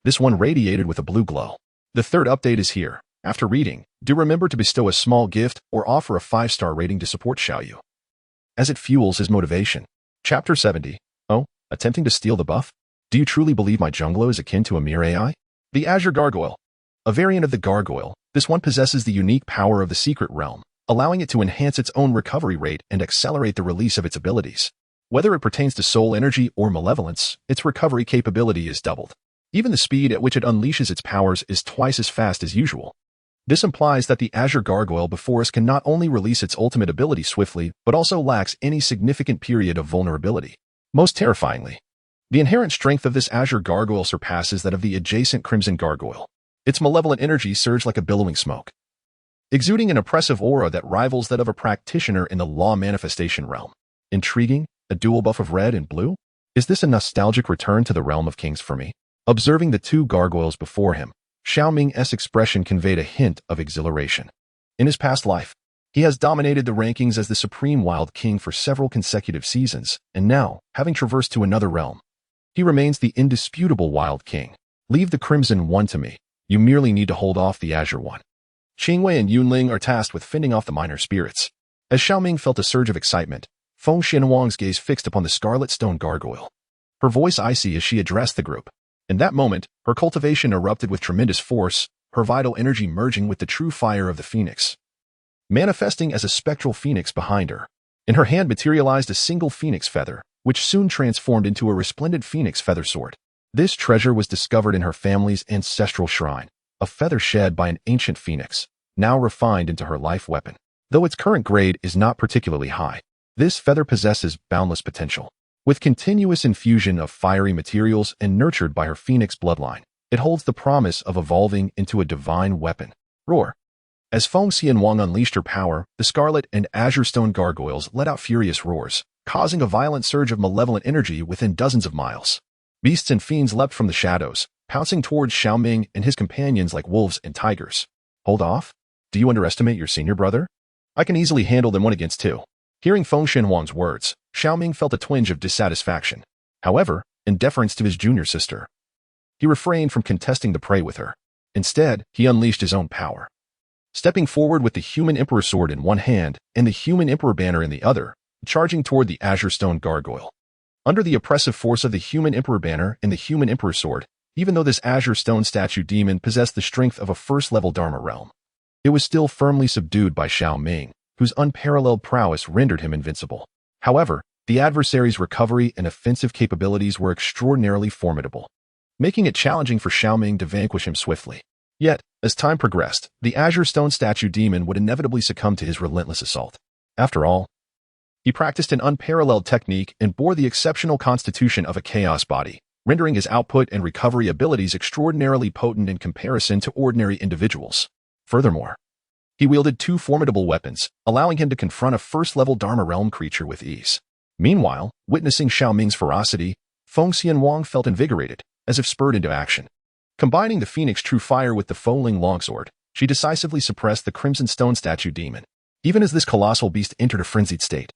this one radiated with a blue glow. The third update is here. After reading, do remember to bestow a small gift or offer a 5-star rating to support Xiaoyu, as it fuels his motivation. Chapter 70. Oh, attempting to steal the buff? Do you truly believe my jungler is akin to a mere AI? The Azure Gargoyle. A variant of the gargoyle, this one possesses the unique power of the secret realm, allowing it to enhance its own recovery rate and accelerate the release of its abilities. Whether it pertains to soul energy or malevolence, its recovery capability is doubled. Even the speed at which it unleashes its powers is twice as fast as usual. This implies that the Azure Gargoyle before us can not only release its ultimate ability swiftly, but also lacks any significant period of vulnerability. Most terrifyingly, the inherent strength of this Azure Gargoyle surpasses that of the adjacent Crimson Gargoyle. Its malevolent energy surged like a billowing smoke, exuding an oppressive aura that rivals that of a practitioner in the law manifestation realm. Intriguing, a dual buff of red and blue? Is this a nostalgic return to the realm of kings for me? Observing the two gargoyles before him, Xiao Ming's expression conveyed a hint of exhilaration. In his past life, he has dominated the rankings as the supreme wild king for several consecutive seasons, and now, having traversed to another realm, he remains the indisputable wild king. Leave the Crimson One to me. You merely need to hold off the Azure One. Qingwei and Yunling are tasked with fending off the minor spirits. As Xiao Ming felt a surge of excitement, Feng Xianhuang's gaze fixed upon the Scarlet Stone Gargoyle, her voice icy as she addressed the group. In that moment, her cultivation erupted with tremendous force, her vital energy merging with the true fire of the phoenix, manifesting as a spectral phoenix behind her. In her hand materialized a single phoenix feather, which soon transformed into a resplendent phoenix feather sword. This treasure was discovered in her family's ancestral shrine, a feather shed by an ancient phoenix, now refined into her life weapon. Though its current grade is not particularly high, this feather possesses boundless potential. With continuous infusion of fiery materials and nurtured by her phoenix bloodline, it holds the promise of evolving into a divine weapon. Roar. As Feng Xianwang unleashed her power, the scarlet and azure stone gargoyles let out furious roars, causing a violent surge of malevolent energy within dozens of miles. Beasts and fiends leapt from the shadows, pouncing towards Xiao Ming and his companions like wolves and tigers. Hold off? Do you underestimate your senior brother? I can easily handle them 1-2. Hearing Feng Xianwang's words, Xiao Ming felt a twinge of dissatisfaction. However, in deference to his junior sister, he refrained from contesting the prey with her. Instead, he unleashed his own power. Stepping forward with the Human Emperor sword in one hand and the Human Emperor banner in the other, charging toward the azure stone gargoyle. Under the oppressive force of the Human Emperor banner and the Human Emperor sword, even though this azure stone statue demon possessed the strength of a first-level Dharma realm, it was still firmly subdued by Xiao Ming, whose unparalleled prowess rendered him invincible. However, the adversary's recovery and offensive capabilities were extraordinarily formidable, making it challenging for Xiao Ming to vanquish him swiftly. Yet, as time progressed, the azure stone statue demon would inevitably succumb to his relentless assault. After all, he practiced an unparalleled technique and bore the exceptional constitution of a chaos body, rendering his output and recovery abilities extraordinarily potent in comparison to ordinary individuals. Furthermore, he wielded two formidable weapons, allowing him to confront a first-level Dharma realm creature with ease. Meanwhile, witnessing Xiao Ming's ferocity, Feng Xianwang felt invigorated, as if spurred into action. Combining the Phoenix True Fire with the Foling Longsword, she decisively suppressed the Crimson Stone Statue Demon. Even as this colossal beast entered a frenzied state,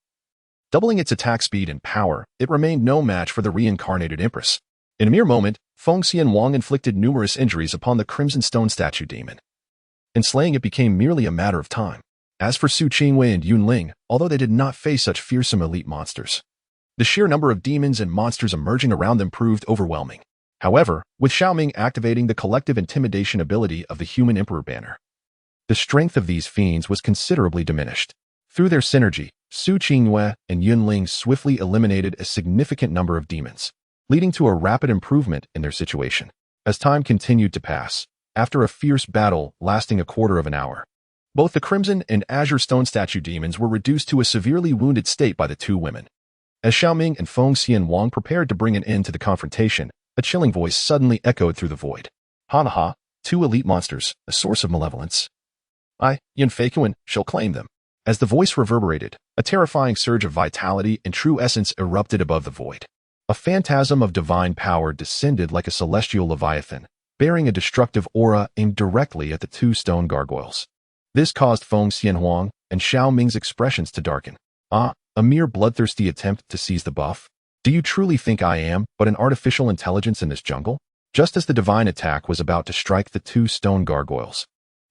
doubling its attack speed and power, it remained no match for the reincarnated Empress. In a mere moment, Feng Xianwang inflicted numerous injuries upon the Crimson Stone Statue Demon, and slaying it became merely a matter of time. As for Su Qingwei and Yunling, although they did not face such fearsome elite monsters, the sheer number of demons and monsters emerging around them proved overwhelming. However, with Xiao Ming activating the collective intimidation ability of the Human Emperor banner, the strength of these fiends was considerably diminished. Through their synergy, Su Qingwei and Yunling swiftly eliminated a significant number of demons, leading to a rapid improvement in their situation. As time continued to pass, after a fierce battle lasting a quarter of an hour, both the Crimson and Azure Stone Statue demons were reduced to a severely wounded state by the two women. As Xiao Ming and Feng Xianwang prepared to bring an end to the confrontation, a chilling voice suddenly echoed through the void. Ha ha ha, two elite monsters, a source of malevolence. Yin Feiquan, shall claim them. As the voice reverberated, a terrifying surge of vitality and true essence erupted above the void. A phantasm of divine power descended like a celestial leviathan, bearing a destructive aura aimed directly at the two stone gargoyles. This caused Feng Xianwang and Xiao Ming's expressions to darken. A mere bloodthirsty attempt to seize the buff? Do you truly think I am but an artificial intelligence in this jungle? Just as the divine attack was about to strike the two stone gargoyles,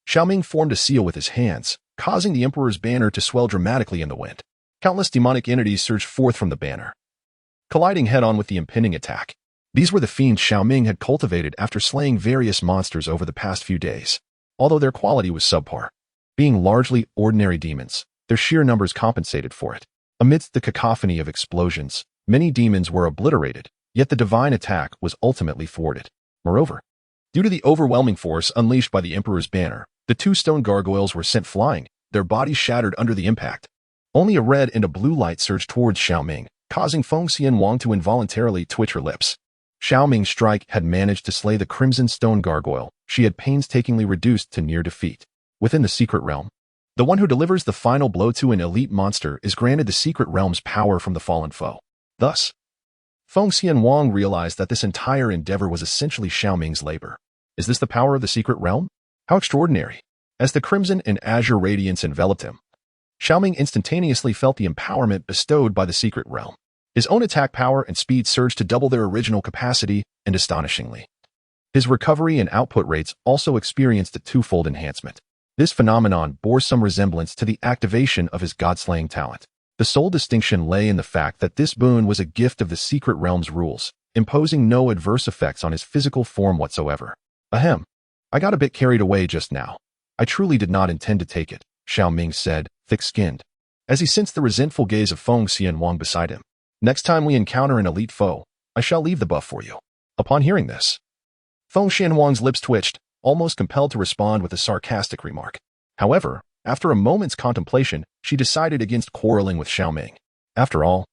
Xiao Ming formed a seal with his hands, causing the Emperor's banner to swell dramatically in the wind. Countless demonic entities surged forth from the banner, colliding head-on with the impending attack. These were the fiends Xiao Ming had cultivated after slaying various monsters over the past few days. Although their quality was subpar, being largely ordinary demons, their sheer numbers compensated for it. Amidst the cacophony of explosions, many demons were obliterated, yet the divine attack was ultimately thwarted. Moreover, due to the overwhelming force unleashed by the Emperor's banner, the two stone gargoyles were sent flying, their bodies shattered under the impact. Only a red and a blue light surged towards Xiao Ming, causing Feng Xianwang to involuntarily twitch her lips. Xiao Ming's strike had managed to slay the Crimson Stone Gargoyle she had painstakingly reduced to near defeat. Within the secret realm, the one who delivers the final blow to an elite monster is granted the secret realm's power from the fallen foe. Thus, Feng Xianwang realized that this entire endeavor was essentially Xiao Ming's labor. Is this the power of the secret realm? How extraordinary! As the crimson and azure radiance enveloped him, Xiao Ming instantaneously felt the empowerment bestowed by the secret realm. His own attack power and speed surged to double their original capacity, and astonishingly, his recovery and output rates also experienced a twofold enhancement. This phenomenon bore some resemblance to the activation of his god-slaying talent. The sole distinction lay in the fact that this boon was a gift of the secret realm's rules, imposing no adverse effects on his physical form whatsoever. Ahem. I got a bit carried away just now. I truly did not intend to take it, Xiao Ming said, thick-skinned, as he sensed the resentful gaze of Feng Xianwang beside him. Next time we encounter an elite foe, I shall leave the buff for you. Upon hearing this, Feng Xianhuang's lips twitched, almost compelled to respond with a sarcastic remark. However, after a moment's contemplation, she decided against quarreling with Xiao Ming. After all,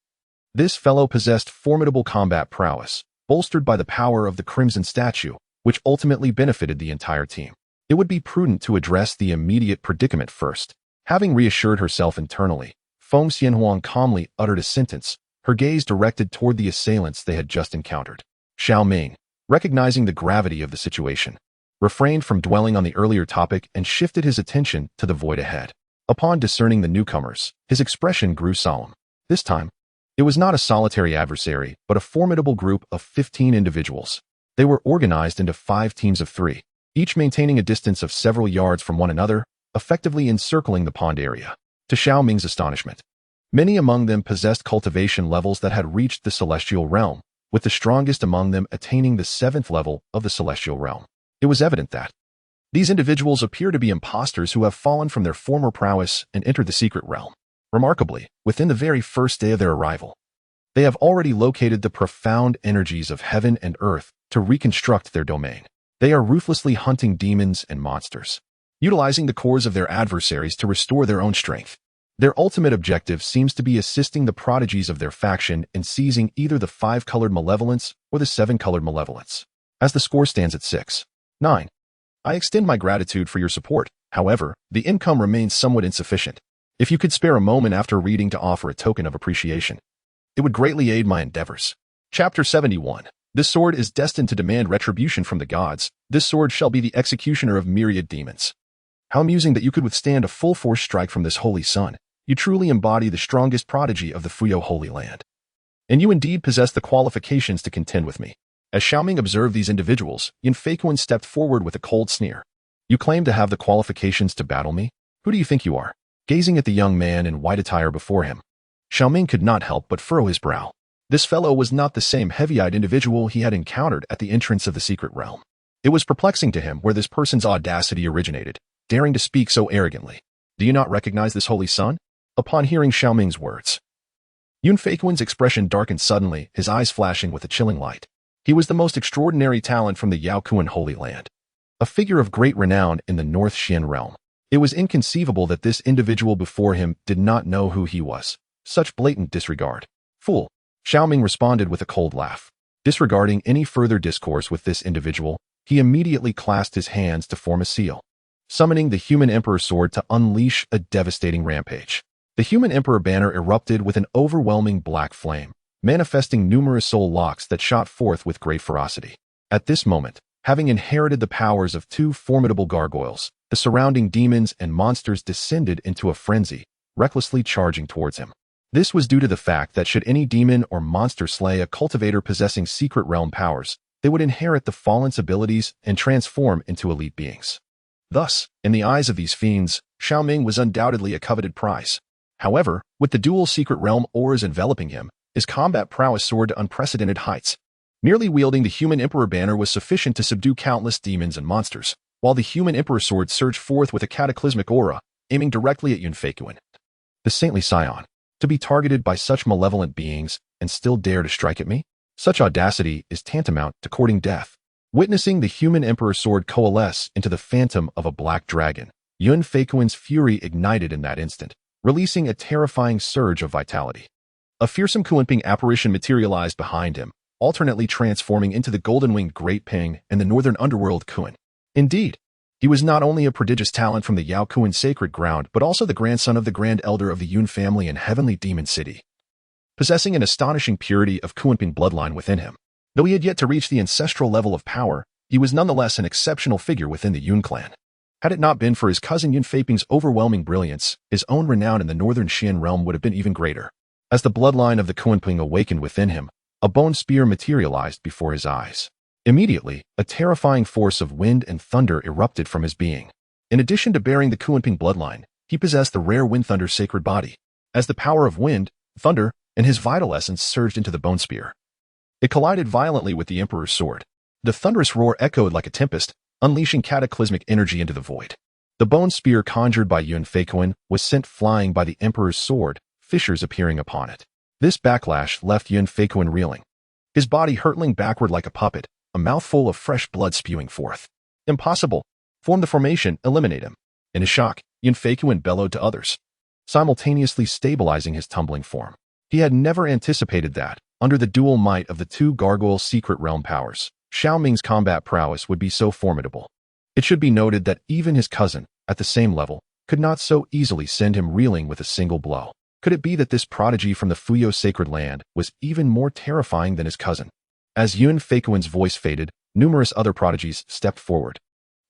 this fellow possessed formidable combat prowess, bolstered by the power of the Crimson Statue, which ultimately benefited the entire team. It would be prudent to address the immediate predicament first. Having reassured herself internally, Feng Xianhuang calmly uttered a sentence, her gaze directed toward the assailants they had just encountered. Xiao Ming, recognizing the gravity of the situation, refrained from dwelling on the earlier topic and shifted his attention to the void ahead. Upon discerning the newcomers, his expression grew solemn. This time, it was not a solitary adversary, but a formidable group of 15 individuals. They were organized into 5 teams of 3, each maintaining a distance of several yards from one another, effectively encircling the pond area. To Xiao Ming's astonishment, many among them possessed cultivation levels that had reached the celestial realm, with the strongest among them attaining the 7th level of the celestial realm. It was evident that these individuals appear to be impostors who have fallen from their former prowess and entered the secret realm. Remarkably, within the very first day of their arrival, they have already located the profound energies of heaven and earth to reconstruct their domain. They are ruthlessly hunting demons and monsters, utilizing the cores of their adversaries to restore their own strength. Their ultimate objective seems to be assisting the prodigies of their faction in seizing either the 5-colored malevolence or the 7-colored malevolence. As the score stands at 6-9, I extend my gratitude for your support. However, the income remains somewhat insufficient. If you could spare a moment after reading to offer a token of appreciation, it would greatly aid my endeavors. Chapter 71. This sword is destined to demand retribution from the gods. This sword shall be the executioner of myriad demons. How amusing that you could withstand a full-force strike from this holy sun. You truly embody the strongest prodigy of the Fuyo Holy Land. And you indeed possess the qualifications to contend with me. As Xiao Ming observed these individuals, Yin Feikuan stepped forward with a cold sneer. You claim to have the qualifications to battle me? Who do you think you are? Gazing at the young man in white attire before him, Xiao Ming could not help but furrow his brow. This fellow was not the same heavy-eyed individual he had encountered at the entrance of the secret realm. It was perplexing to him where this person's audacity originated, daring to speak so arrogantly. Do you not recognize this holy sun? Upon hearing Xiao Ming's words, Yun Feikuan's expression darkened suddenly, his eyes flashing with a chilling light. He was the most extraordinary talent from the Yaokuan Holy Land, a figure of great renown in the North Xian realm. It was inconceivable that this individual before him did not know who he was. Such blatant disregard. Fool. Xiao Ming responded with a cold laugh. Disregarding any further discourse with this individual, he immediately clasped his hands to form a seal, summoning the Human Emperor sword to unleash a devastating rampage. The Human Emperor banner erupted with an overwhelming black flame, manifesting numerous soul locks that shot forth with great ferocity. At this moment, having inherited the powers of 2 formidable gargoyles, the surrounding demons and monsters descended into a frenzy, recklessly charging towards him. This was due to the fact that should any demon or monster slay a cultivator possessing secret realm powers, they would inherit the fallen's abilities and transform into elite beings. Thus, in the eyes of these fiends, Xiao Ming was undoubtedly a coveted prize. However, with the dual secret realm auras enveloping him, his combat prowess soared to unprecedented heights. Merely wielding the Human Emperor banner was sufficient to subdue countless demons and monsters, while the Human Emperor sword surged forth with a cataclysmic aura, aiming directly at Yun Feikuan, the saintly scion. To be targeted by such malevolent beings and still dare to strike at me? Such audacity is tantamount to courting death. Witnessing the Human Emperor sword coalesce into the phantom of a black dragon, Yun Feikuan's fury ignited in that instant, releasing a terrifying surge of vitality. A fearsome Kunping apparition materialized behind him, alternately transforming into the golden-winged Great Ping and the northern underworld Kun. Indeed, he was not only a prodigious talent from the Yaokuan sacred ground, but also the grandson of the Grand Elder of the Yun family in Heavenly Demon City, possessing an astonishing purity of Kunping bloodline within him. Though he had yet to reach the ancestral level of power, he was nonetheless an exceptional figure within the Yun clan. Had it not been for his cousin Yun Feiping's overwhelming brilliance, his own renown in the northern Xian realm would have been even greater. As the bloodline of the Kunping awakened within him, a bone spear materialized before his eyes. Immediately, a terrifying force of wind and thunder erupted from his being. In addition to bearing the Kunping bloodline, he possessed the rare Wind Thunder sacred body. As the power of wind, thunder, and his vital essence surged into the bone spear, it collided violently with the Emperor's sword. The thunderous roar echoed like a tempest, unleashing cataclysmic energy into the void. The bone spear conjured by Yun Feikuan was sent flying by the Emperor's sword, fissures appearing upon it. This backlash left Yun Feikuan reeling, his body hurtling backward like a puppet, a mouthful of fresh blood spewing forth. Impossible. Form the formation, eliminate him. In his shock, Yun Feikuan bellowed to others, simultaneously stabilizing his tumbling form. He had never anticipated that, under the dual might of the two gargoyle secret realm powers, Xiao Ming's combat prowess would be so formidable. It should be noted that even his cousin, at the same level, could not so easily send him reeling with a single blow. Could it be that this prodigy from the Fuyo sacred land was even more terrifying than his cousin? As Yun Feikuan's voice faded, numerous other prodigies stepped forward,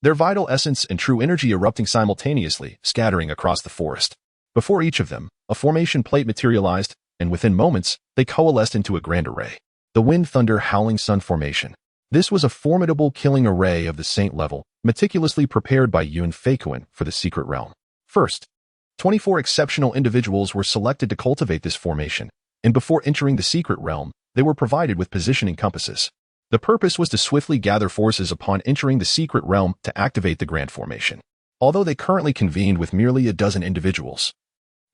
their vital essence and true energy erupting simultaneously, scattering across the forest. Before each of them, a formation plate materialized, and within moments, they coalesced into a grand array. The Wind Thunder Howling Sun Formation. This was a formidable killing array of the saint level, meticulously prepared by Yun Feikuan for the secret realm. First, 24 exceptional individuals were selected to cultivate this formation, and before entering the secret realm, they were provided with positioning compasses. The purpose was to swiftly gather forces upon entering the secret realm to activate the grand formation. Although they currently convened with merely a dozen individuals,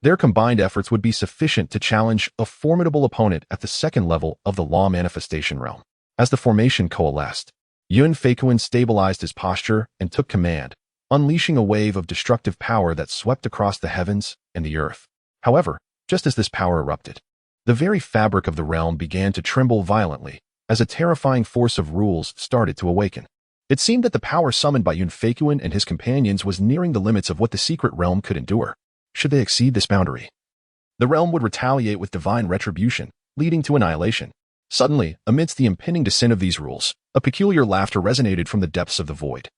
their combined efforts would be sufficient to challenge a formidable opponent at the second level of the law manifestation realm. As the formation coalesced, Yun Feikuan stabilized his posture and took command, unleashing a wave of destructive power that swept across the heavens and the earth. However, just as this power erupted, the very fabric of the realm began to tremble violently as a terrifying force of rules started to awaken. It seemed that the power summoned by Yun Feikuan and his companions was nearing the limits of what the secret realm could endure. Should they exceed this boundary, the realm would retaliate with divine retribution, leading to annihilation. Suddenly, amidst the impending descent of these rules, a peculiar laughter resonated from the depths of the void,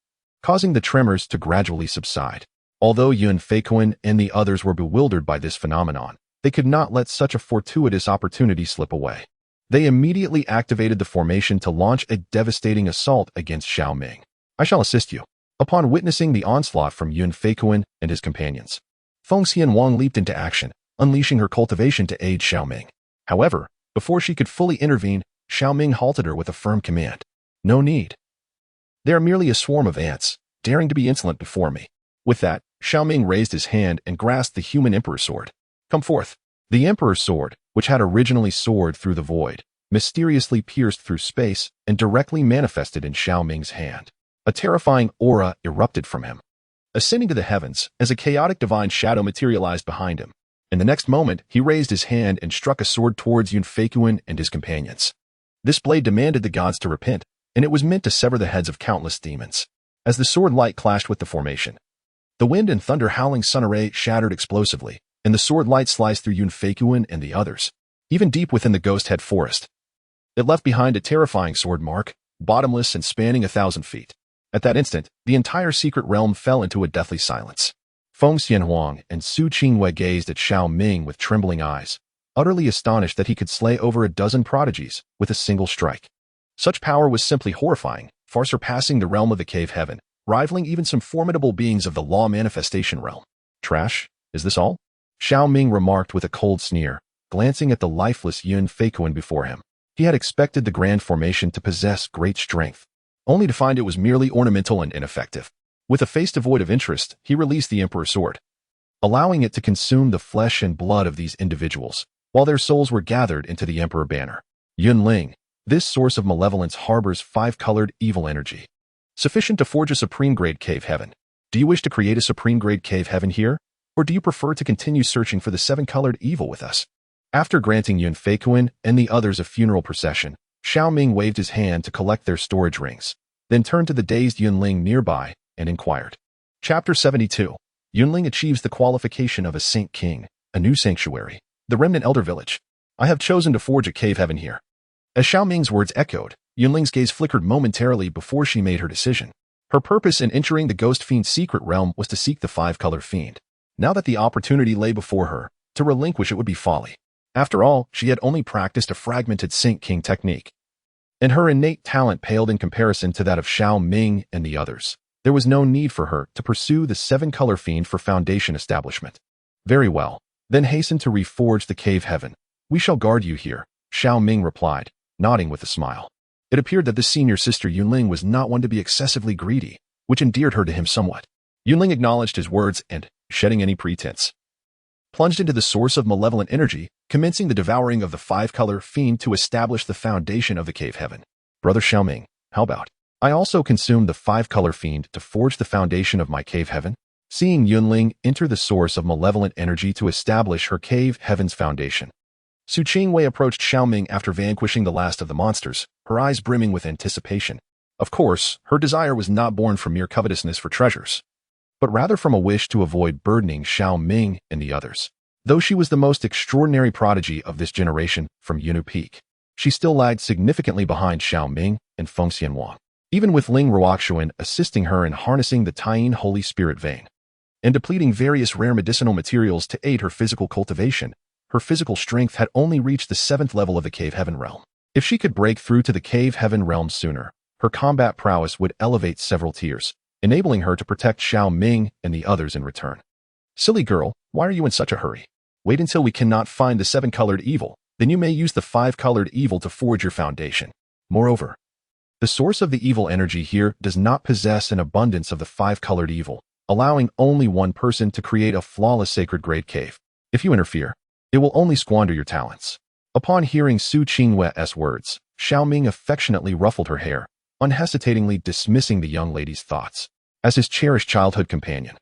causing the tremors to gradually subside. Although Yun Feikuan and the others were bewildered by this phenomenon, they could not let such a fortuitous opportunity slip away. They immediately activated the formation to launch a devastating assault against Xiao Ming. I shall assist you. Upon witnessing the onslaught from Yun Feikuan and his companions, Feng Xianwang leaped into action, unleashing her cultivation to aid Xiao Ming. However, before she could fully intervene, Xiao Ming halted her with a firm command. No need. They are merely a swarm of ants, daring to be insolent before me. With that, Xiao Ming raised his hand and grasped the human emperor's sword. Come forth. The emperor's sword, which had originally soared through the void, mysteriously pierced through space and directly manifested in Xiao Ming's hand. A terrifying aura erupted from him, ascending to the heavens as a chaotic divine shadow materialized behind him. In the next moment, he raised his hand and struck a sword towards Yun Feikuan and his companions. This blade demanded the gods to repent, and it was meant to sever the heads of countless demons. As the sword light clashed with the formation, the wind and thunder howling sun array shattered explosively, and the sword light sliced through Yun Feikuan and the others, even deep within the ghost head forest. It left behind a terrifying sword mark, bottomless and spanning 1,000 feet. At that instant, the entire secret realm fell into a deathly silence. Feng Xianhuang and Su Qingwei gazed at Xiao Ming with trembling eyes, utterly astonished that he could slay over a dozen prodigies with a single strike. Such power was simply horrifying, far surpassing the realm of the cave heaven, rivaling even some formidable beings of the law manifestation realm. Trash? Is this all? Xiao Ming remarked with a cold sneer, glancing at the lifeless Yun Feikuan before him. He had expected the grand formation to possess great strength, only to find it was merely ornamental and ineffective. With a face devoid of interest, he released the emperor's sword, allowing it to consume the flesh and blood of these individuals, while their souls were gathered into the emperor banner. Yunling, this source of malevolence harbors 5-colored evil energy, sufficient to forge a supreme-grade cave heaven. Do you wish to create a supreme-grade cave heaven here, or do you prefer to continue searching for the 7-colored evil with us? After granting Yun Feikuan and the others a funeral procession, Xiao Ming waved his hand to collect their storage rings, then turned to the dazed Yunling nearby and inquired. Chapter 72. Yunling achieves the qualification of a Saint King, a new sanctuary, the Remnant Elder Village. I have chosen to forge a cave heaven here. As Xiao Ming's words echoed, Yunling's gaze flickered momentarily before she made her decision. Her purpose in entering the Ghost Fiend's secret realm was to seek the 5-color fiend. Now that the opportunity lay before her, to relinquish it would be folly. After all, she had only practiced a fragmented Saint King technique, and her innate talent paled in comparison to that of Xiao Ming and the others. There was no need for her to pursue the 7-color fiend for foundation establishment. Very well, then hasten to reforge the cave heaven. We shall guard you here, Xiao Ming replied, nodding with a smile. It appeared that the senior sister Yunling was not one to be excessively greedy, which endeared her to him somewhat. Yunling acknowledged his words and, shedding any pretense, plunged into the source of malevolent energy, commencing the devouring of the five-color fiend to establish the foundation of the cave heaven. Brother Xiao Ming, how about? I also consumed the five-color fiend to forge the foundation of my cave heaven. Seeing Yunling enter the source of malevolent energy to establish her cave heaven's foundation, Su Qingwei approached Xiao Ming after vanquishing the last of the monsters, her eyes brimming with anticipation. Of course, her desire was not born from mere covetousness for treasures, but rather from a wish to avoid burdening Xiao Ming and the others. Though she was the most extraordinary prodigy of this generation from Yunnu Peak, she still lagged significantly behind Xiao Ming and Feng Xianwang, even with Ling Ruoxuan assisting her in harnessing the Taiyin Holy Spirit vein and depleting various rare medicinal materials to aid her physical cultivation. Her physical strength had only reached the 7th level of the Cave Heaven realm. If she could break through to the Cave Heaven realm sooner, her combat prowess would elevate several tiers, enabling her to protect Xiao Ming and the others in return. Silly girl, why are you in such a hurry? Wait until we cannot find the 7-colored evil, then you may use the 5-colored evil to forge your foundation. Moreover, the source of the evil energy here does not possess an abundance of the 5-colored evil, allowing only one person to create a flawless sacred grade cave. If you interfere, it will only squander your talents. Upon hearing Su Qingwei's words, Xiao Ming affectionately ruffled her hair, unhesitatingly dismissing the young lady's thoughts as his cherished childhood companion.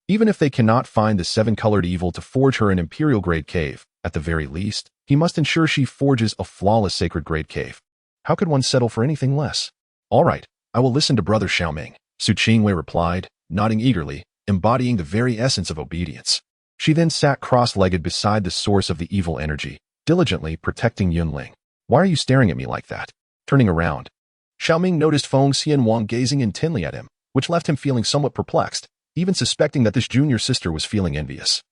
Even if they cannot find the 7-colored evil to forge her an imperial-grade cave, at the very least, he must ensure she forges a flawless sacred-grade cave. How could one settle for anything less? All right, I will listen to Brother Xiao Ming, Su Qingwei replied, nodding eagerly, embodying the very essence of obedience. She then sat cross-legged beside the source of the evil energy, diligently protecting Yunling. Why are you staring at me like that? Turning around, Xiao Ming noticed Feng Xianwang gazing intently at him, which left him feeling somewhat perplexed, even suspecting that this junior sister was feeling envious.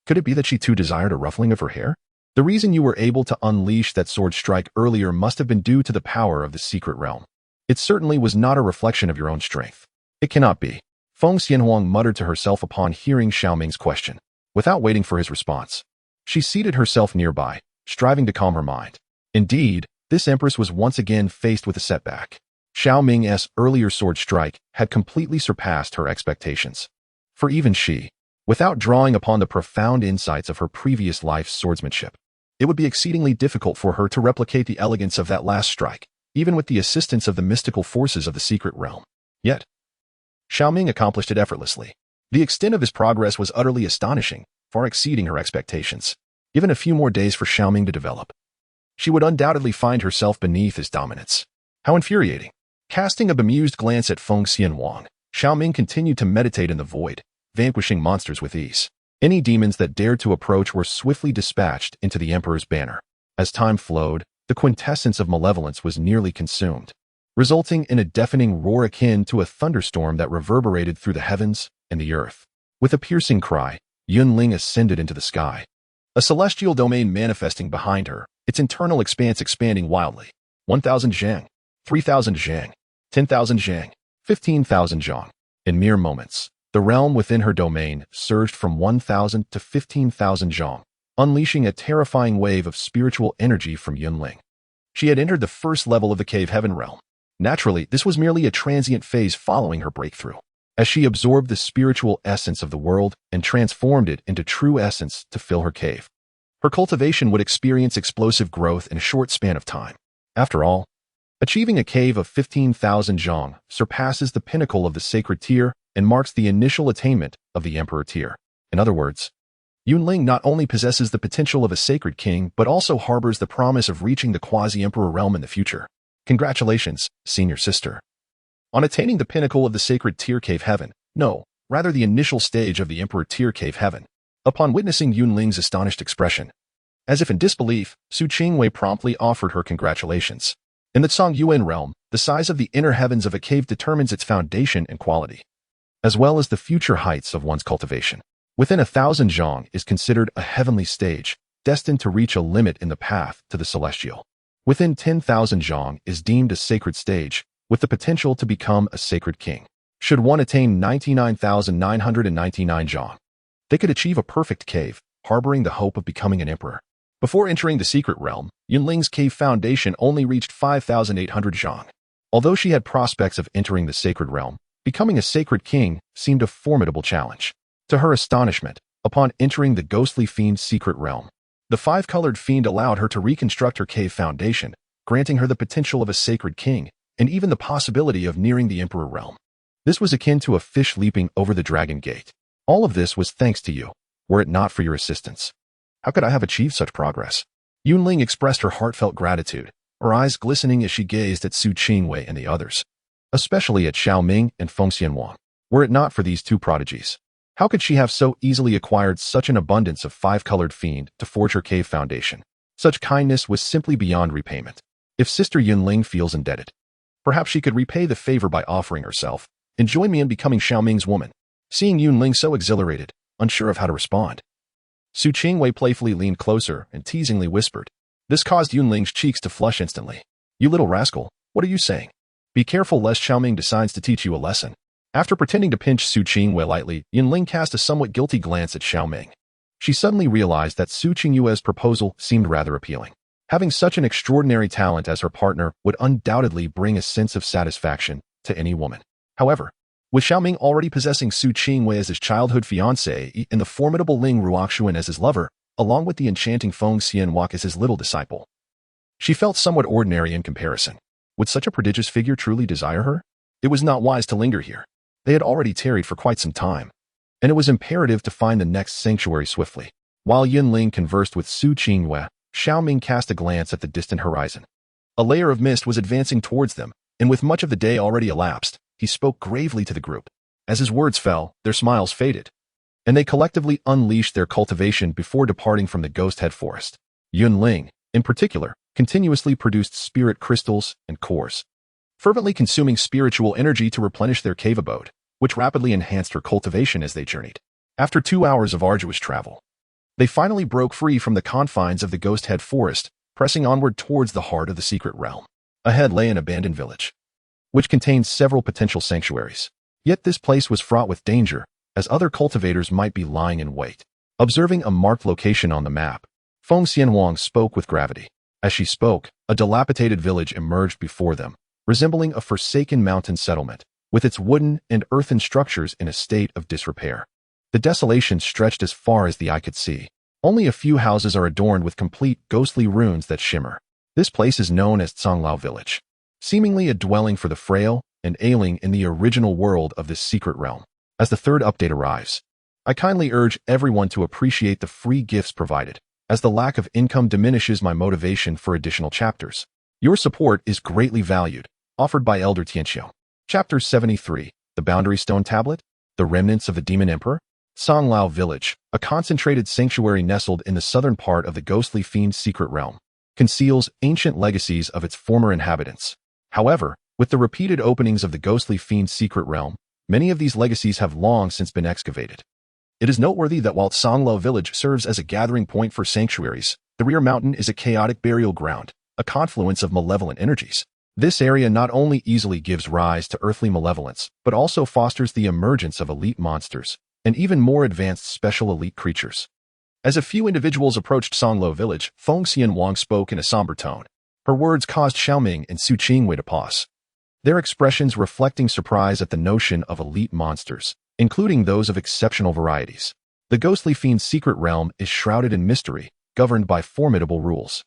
Could it be that she too desired a ruffling of her hair? The reason you were able to unleash that sword strike earlier must have been due to the power of the secret realm. It certainly was not a reflection of your own strength. It cannot be. Feng Xianhuang muttered to herself upon hearing Xiao Ming's question. Without waiting for his response, she seated herself nearby, striving to calm her mind. Indeed, this empress was once again faced with a setback. Xiao Ming's earlier sword strike had completely surpassed her expectations. For even she, without drawing upon the profound insights of her previous life's swordsmanship, it would be exceedingly difficult for her to replicate the elegance of that last strike, even with the assistance of the mystical forces of the secret realm. Yet, Xiao Ming accomplished it effortlessly. The extent of his progress was utterly astonishing, far exceeding her expectations. Given a few more days for Xiao Ming to develop, she would undoubtedly find herself beneath his dominance. How infuriating. Casting a bemused glance at Feng Xianwang, Xiao Ming continued to meditate in the void, vanquishing monsters with ease. Any demons that dared to approach were swiftly dispatched into the Emperor's banner. As time flowed, the quintessence of malevolence was nearly consumed, resulting in a deafening roar akin to a thunderstorm that reverberated through the heavens and the earth. With a piercing cry, Yunling ascended into the sky, a celestial domain manifesting behind her, its internal expanse expanding wildly. 1,000 zhang, 3,000 zhang, 10,000 zhang, 15,000 zhang. In mere moments, the realm within her domain surged from 1,000 to 15,000 zhang, unleashing a terrifying wave of spiritual energy from Yunling. She had entered the first level of the Cave Heaven realm. Naturally, this was merely a transient phase following her breakthrough, as she absorbed the spiritual essence of the world and transformed it into true essence to fill her cave. Her cultivation would experience explosive growth in a short span of time. After all, achieving a cave of 15,000 zhang surpasses the pinnacle of the sacred tier and marks the initial attainment of the emperor tier. In other words, Yunling not only possesses the potential of a sacred king, but also harbors the promise of reaching the quasi-emperor realm in the future. Congratulations, senior sister, on attaining the pinnacle of the sacred tier Cave Heaven. No, rather the initial stage of the emperor tier Cave Heaven. Upon witnessing Yunling's astonished expression, as if in disbelief, Su Qingwei promptly offered her congratulations. In the Songyuan realm, the size of the inner heavens of a cave determines its foundation and quality, as well as the future heights of one's cultivation. Within 1,000 zhang is considered a heavenly stage, destined to reach a limit in the path to the celestial. Within 10,000 zhang is deemed a sacred stage, with the potential to become a sacred king. Should one attain 99,999 zhang, they could achieve a perfect cave, harboring the hope of becoming an emperor. Before entering the secret realm, Yunling's cave foundation only reached 5,800 zhang. Although she had prospects of entering the sacred realm, becoming a sacred king seemed a formidable challenge. To her astonishment, upon entering the ghostly fiend's secret realm. The five-colored fiend allowed her to reconstruct her cave foundation, granting her the potential of a sacred king, and even the possibility of nearing the Emperor realm. This was akin to a fish leaping over the dragon gate. All of this was thanks to you, were it not for your assistance. How could I have achieved such progress? Yunling expressed her heartfelt gratitude, her eyes glistening as she gazed at Su Qingwei and the others, especially at Xiao Ming and Feng Xianwang. Were it not for these two prodigies, how could she have so easily acquired such an abundance of five-colored fiend to forge her cave foundation? Such kindness was simply beyond repayment. If Sister Yunling feels indebted, perhaps she could repay the favor by offering herself and join me in becoming Xiao Ming's woman. Seeing Yunling so exhilarated, unsure of how to respond, Su Qingwei playfully leaned closer and teasingly whispered. This caused Yunling's cheeks to flush instantly. You little rascal, what are you saying? Be careful lest Xiao Ming decides to teach you a lesson. After pretending to pinch Su Qingwei lightly, Yunling cast a somewhat guilty glance at Xiao Ming. She suddenly realized that Su Qingwei's proposal seemed rather appealing. Having such an extraordinary talent as her partner would undoubtedly bring a sense of satisfaction to any woman. However, with Xiao Ming already possessing Su Qingwei as his childhood fiancée and the formidable Ling Ruoxuan as his lover, along with the enchanting Feng Xianwang as his little disciple, she felt somewhat ordinary in comparison. Would such a prodigious figure truly desire her? It was not wise to linger here. They had already tarried for quite some time, and it was imperative to find the next sanctuary swiftly. While Yunling conversed with Su Qingwei, Xiao Ming cast a glance at the distant horizon. A layer of mist was advancing towards them, and with much of the day already elapsed, he spoke gravely to the group. As his words fell, their smiles faded, and they collectively unleashed their cultivation before departing from the Ghost Head Forest. Yunling, in particular, continuously produced spirit crystals and cores, fervently consuming spiritual energy to replenish their cave abode, which rapidly enhanced her cultivation as they journeyed. After 2 hours of arduous travel, they finally broke free from the confines of the Ghost Head Forest, pressing onward towards the heart of the secret realm. Ahead lay an abandoned village, which contained several potential sanctuaries. Yet this place was fraught with danger, as other cultivators might be lying in wait. Observing a marked location on the map, Feng Xianwang spoke with gravity. As she spoke, a dilapidated village emerged before them, resembling a forsaken mountain settlement, with its wooden and earthen structures in a state of disrepair. The desolation stretched as far as the eye could see. Only a few houses are adorned with complete ghostly ruins that shimmer. This place is known as Songlao Village, seemingly a dwelling for the frail and ailing in the original world of this secret realm. As the third update arrives, I kindly urge everyone to appreciate the free gifts provided, as the lack of income diminishes my motivation for additional chapters. Your support is greatly valued. Offered by Elder Tianxiu. Chapter 73, The Boundary Stone Tablet, The Remnants of the Demon Emperor. Songlao Village, a concentrated sanctuary nestled in the southern part of the ghostly fiend's secret realm, conceals ancient legacies of its former inhabitants. However, with the repeated openings of the ghostly fiend's secret realm, many of these legacies have long since been excavated. It is noteworthy that while Songlao Village serves as a gathering point for sanctuaries, the rear mountain is a chaotic burial ground, a confluence of malevolent energies. This area not only easily gives rise to earthly malevolence, but also fosters the emergence of elite monsters and even more advanced special elite creatures. As a few individuals approached Songlao Village, Feng Xianwang spoke in a somber tone. Her words caused Xiao Ming and Su Qingwei to pause, their expressions reflecting surprise at the notion of elite monsters, including those of exceptional varieties. The ghostly fiend's secret realm is shrouded in mystery, governed by formidable rules.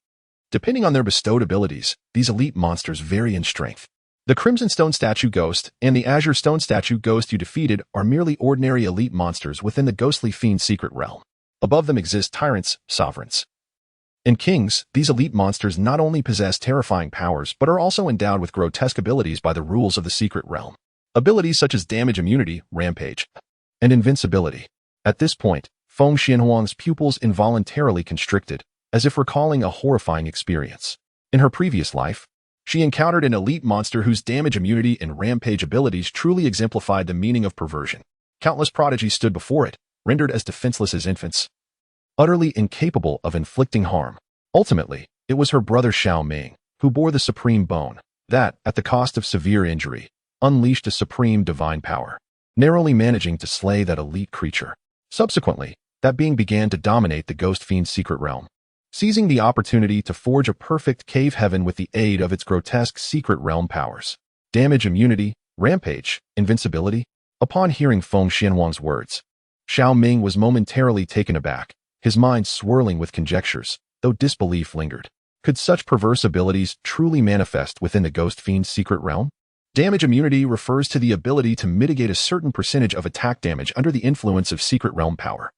Depending on their bestowed abilities, these elite monsters vary in strength. The Crimson Stone Statue Ghost and the Azure Stone Statue Ghost you defeated are merely ordinary elite monsters within the ghostly fiend's secret realm. Above them exist tyrants, sovereigns, and kings. These elite monsters not only possess terrifying powers, but are also endowed with grotesque abilities by the rules of the secret realm. Abilities such as damage immunity, rampage, and invincibility. At this point, Feng Xianhuang's pupils involuntarily constricted, as if recalling a horrifying experience. In her previous life, she encountered an elite monster whose damage immunity and rampage abilities truly exemplified the meaning of perversion. Countless prodigies stood before it, rendered as defenseless as infants, utterly incapable of inflicting harm. Ultimately, it was her brother Xiao Ming who bore the supreme bone, that, at the cost of severe injury, unleashed a supreme divine power, narrowly managing to slay that elite creature. Subsequently, that being began to dominate the ghost fiend's secret realm, seizing the opportunity to forge a perfect cave heaven with the aid of its grotesque secret realm powers. Damage immunity, rampage, invincibility. Upon hearing Feng Xianwang's words, Xiao Ming was momentarily taken aback, his mind swirling with conjectures, though disbelief lingered. Could such perverse abilities truly manifest within the Ghost Fiend's secret realm? Damage immunity refers to the ability to mitigate a certain percentage of attack damage under the influence of secret realm power.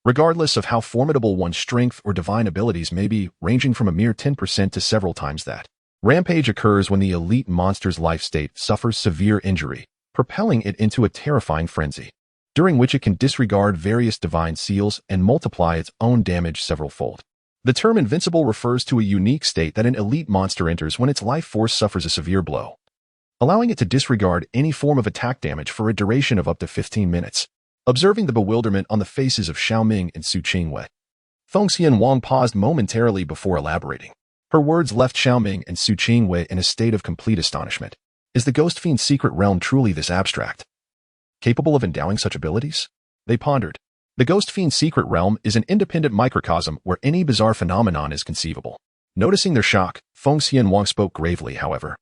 Regardless of how formidable one's strength or divine abilities may be, ranging from a mere 10% to several times that. Rampage occurs when the elite monster's life state suffers severe injury, propelling it into a terrifying frenzy, during which it can disregard various divine seals and multiply its own damage several-fold. The term invincible refers to a unique state that an elite monster enters when its life force suffers a severe blow, allowing it to disregard any form of attack damage for a duration of up to 15 minutes. Observing the bewilderment on the faces of Xiao Ming and Su Qingwei, Feng Xianhuang paused momentarily before elaborating. Her words left Xiao Ming and Su Qingwei in a state of complete astonishment. Is the Ghost Fiend's secret realm truly this abstract, capable of endowing such abilities? They pondered. The Ghost Fiend's secret realm is an independent microcosm where any bizarre phenomenon is conceivable. Noticing their shock, Feng Xianhuang spoke gravely, however.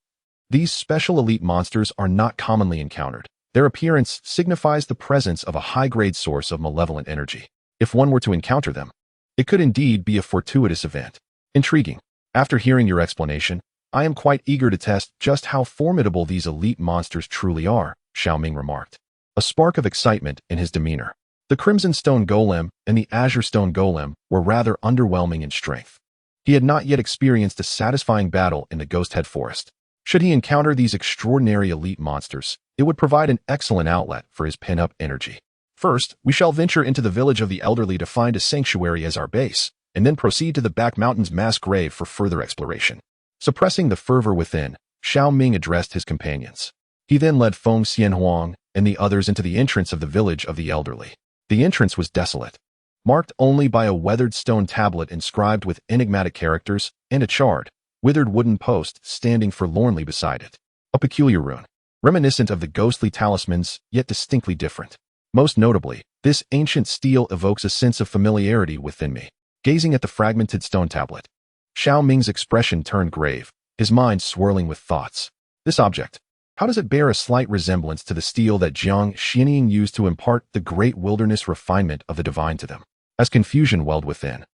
These special elite monsters are not commonly encountered. Their appearance signifies the presence of a high-grade source of malevolent energy. If one were to encounter them, it could indeed be a fortuitous event. Intriguing. After hearing your explanation, I am quite eager to test just how formidable these elite monsters truly are, Xiao Ming remarked, a spark of excitement in his demeanor. The Crimson Stone Golem and the Azure Stone Golem were rather underwhelming in strength. He had not yet experienced a satisfying battle in the Ghost Head Forest. Should he encounter these extraordinary elite monsters, it would provide an excellent outlet for his pent-up energy. First, we shall venture into the village of the elderly to find a sanctuary as our base, and then proceed to the back mountain's mass grave for further exploration. Suppressing the fervor within, Xiao Ming addressed his companions. He then led Feng Xianhuang and the others into the entrance of the village of the elderly. The entrance was desolate, marked only by a weathered stone tablet inscribed with enigmatic characters and a charred, withered wooden post standing forlornly beside it. A peculiar rune, reminiscent of the ghostly talismans, yet distinctly different. Most notably, this ancient stele evokes a sense of familiarity within me. Gazing at the fragmented stone tablet, Xiao Ming's expression turned grave, his mind swirling with thoughts. This object, how does it bear a slight resemblance to the stele that Jiang Xianying used to impart the great wilderness refinement of the divine to them? As confusion welled within,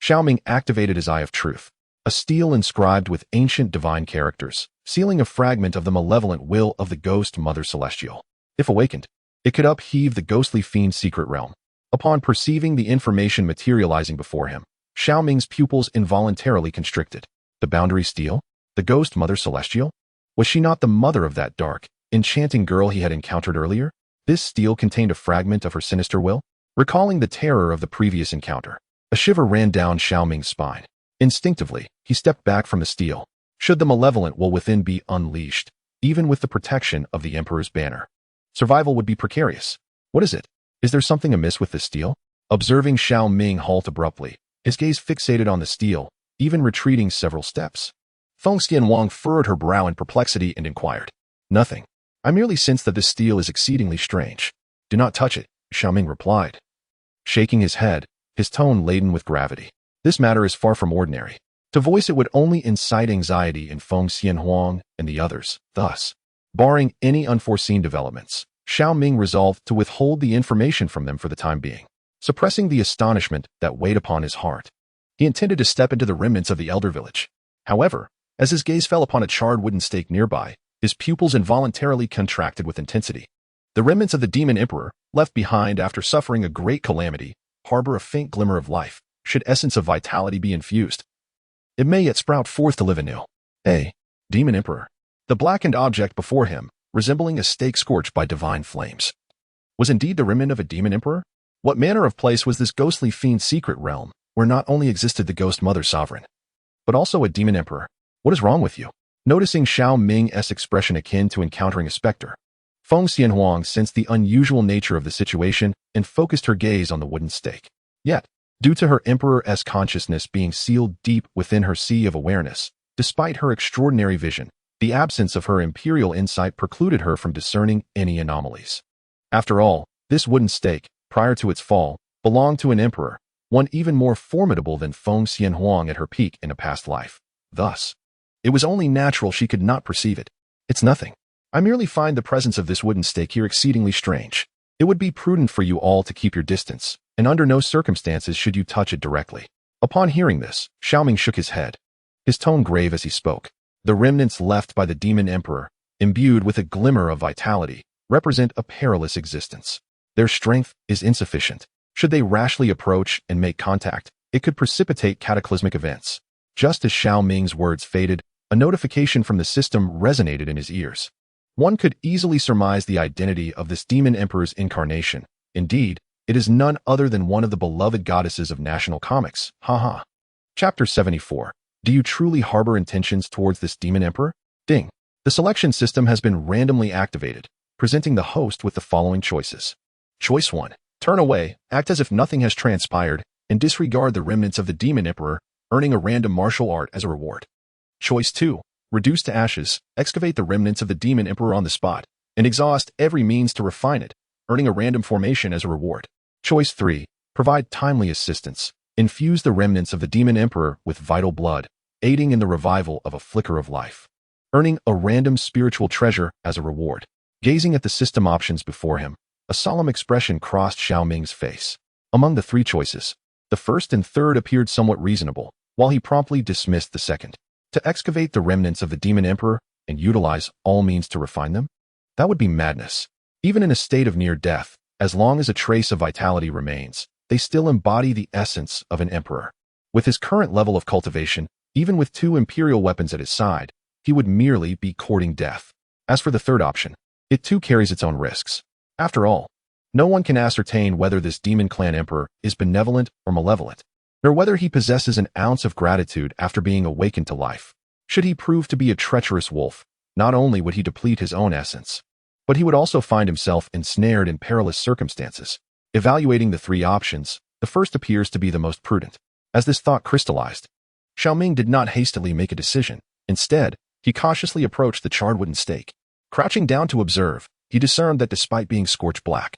Xiao Ming activated his Eye of Truth, a stele inscribed with ancient divine characters, sealing a fragment of the malevolent will of the Ghost Mother Celestial. If awakened, it could upheave the ghostly fiend's secret realm. Upon perceiving the information materializing before him, Xiao Ming's pupils involuntarily constricted. The boundary stele? The Ghost Mother Celestial? Was she not the mother of that dark, enchanting girl he had encountered earlier? This stele contained a fragment of her sinister will? Recalling the terror of the previous encounter, a shiver ran down Xiao Ming's spine. Instinctively, he stepped back from the stele. Should the malevolent will within be unleashed, even with the protection of the Emperor's banner, survival would be precarious. What is it? Is there something amiss with this stele? Observing Xiao Ming halt abruptly, his gaze fixated on the stele, even retreating several steps. Feng Xianhuang furrowed her brow in perplexity and inquired. Nothing. I merely sense that this stele is exceedingly strange. Do not touch it, Xiao Ming replied, shaking his head, his tone laden with gravity. This matter is far from ordinary. To voice it would only incite anxiety in Feng Xianhuang and the others. Thus, barring any unforeseen developments, Xiao Ming resolved to withhold the information from them for the time being. Suppressing the astonishment that weighed upon his heart, he intended to step into the remnants of the elder village. However, as his gaze fell upon a charred wooden stake nearby, his pupils involuntarily contracted with intensity. The remnants of the demon emperor, left behind after suffering a great calamity, harbor a faint glimmer of life. Should essence of vitality be infused, it may yet sprout forth to live anew. A demon emperor. The blackened object before him, resembling a stake scorched by divine flames, was indeed the remnant of a demon emperor? What manner of place was this ghostly fiend's secret realm, where not only existed the Ghost Mother Sovereign, but also a demon emperor? What is wrong with you? Noticing Xiao Ming's expression akin to encountering a specter, Feng Xianhuang sensed the unusual nature of the situation and focused her gaze on the wooden stake. Yet, due to her Emperor-esque consciousness being sealed deep within her sea of awareness, despite her extraordinary vision, the absence of her imperial insight precluded her from discerning any anomalies. After all, this wooden stake, prior to its fall, belonged to an emperor, one even more formidable than Feng Xianhuang at her peak in a past life. Thus, it was only natural she could not perceive it. It's nothing. I merely find the presence of this wooden stake here exceedingly strange. It would be prudent for you all to keep your distance, and under no circumstances should you touch it directly." Upon hearing this, Xiao Ming shook his head, his tone grave as he spoke. The remnants left by the demon emperor, imbued with a glimmer of vitality, represent a perilous existence. Their strength is insufficient. Should they rashly approach and make contact, it could precipitate cataclysmic events. Just as Xiao Ming's words faded, a notification from the system resonated in his ears. One could easily surmise the identity of this demon emperor's incarnation. Indeed, it is none other than one of the beloved goddesses of national comics. Haha. Chapter 74. Do you truly harbor intentions towards this demon emperor? Ding. The selection system has been randomly activated, presenting the host with the following choices. Choice 1. Turn away, act as if nothing has transpired, and disregard the remnants of the demon emperor, earning a random martial art as a reward. Choice 2. Reduce to ashes, excavate the remnants of the demon emperor on the spot, and exhaust every means to refine it, earning a random formation as a reward. Choice 3. Provide timely assistance, infuse the remnants of the demon emperor with vital blood, aiding in the revival of a flicker of life, earning a random spiritual treasure as a reward. Gazing at the system options before him, a solemn expression crossed Xiao Ming's face. Among the three choices, the first and third appeared somewhat reasonable, while he promptly dismissed the second. To excavate the remnants of the demon emperor and utilize all means to refine them? That would be madness. Even in a state of near death, as long as a trace of vitality remains, they still embody the essence of an emperor. With his current level of cultivation, even with 2 imperial weapons at his side, he would merely be courting death. As for the third option, it too carries its own risks. After all, no one can ascertain whether this demon clan emperor is benevolent or malevolent, nor whether he possesses an ounce of gratitude after being awakened to life. Should he prove to be a treacherous wolf, not only would he deplete his own essence, but he would also find himself ensnared in perilous circumstances. Evaluating the 3 options, the first appears to be the most prudent. As this thought crystallized, Xiao Ming did not hastily make a decision. Instead, he cautiously approached the charred wooden stake. Crouching down to observe, he discerned that despite being scorched black,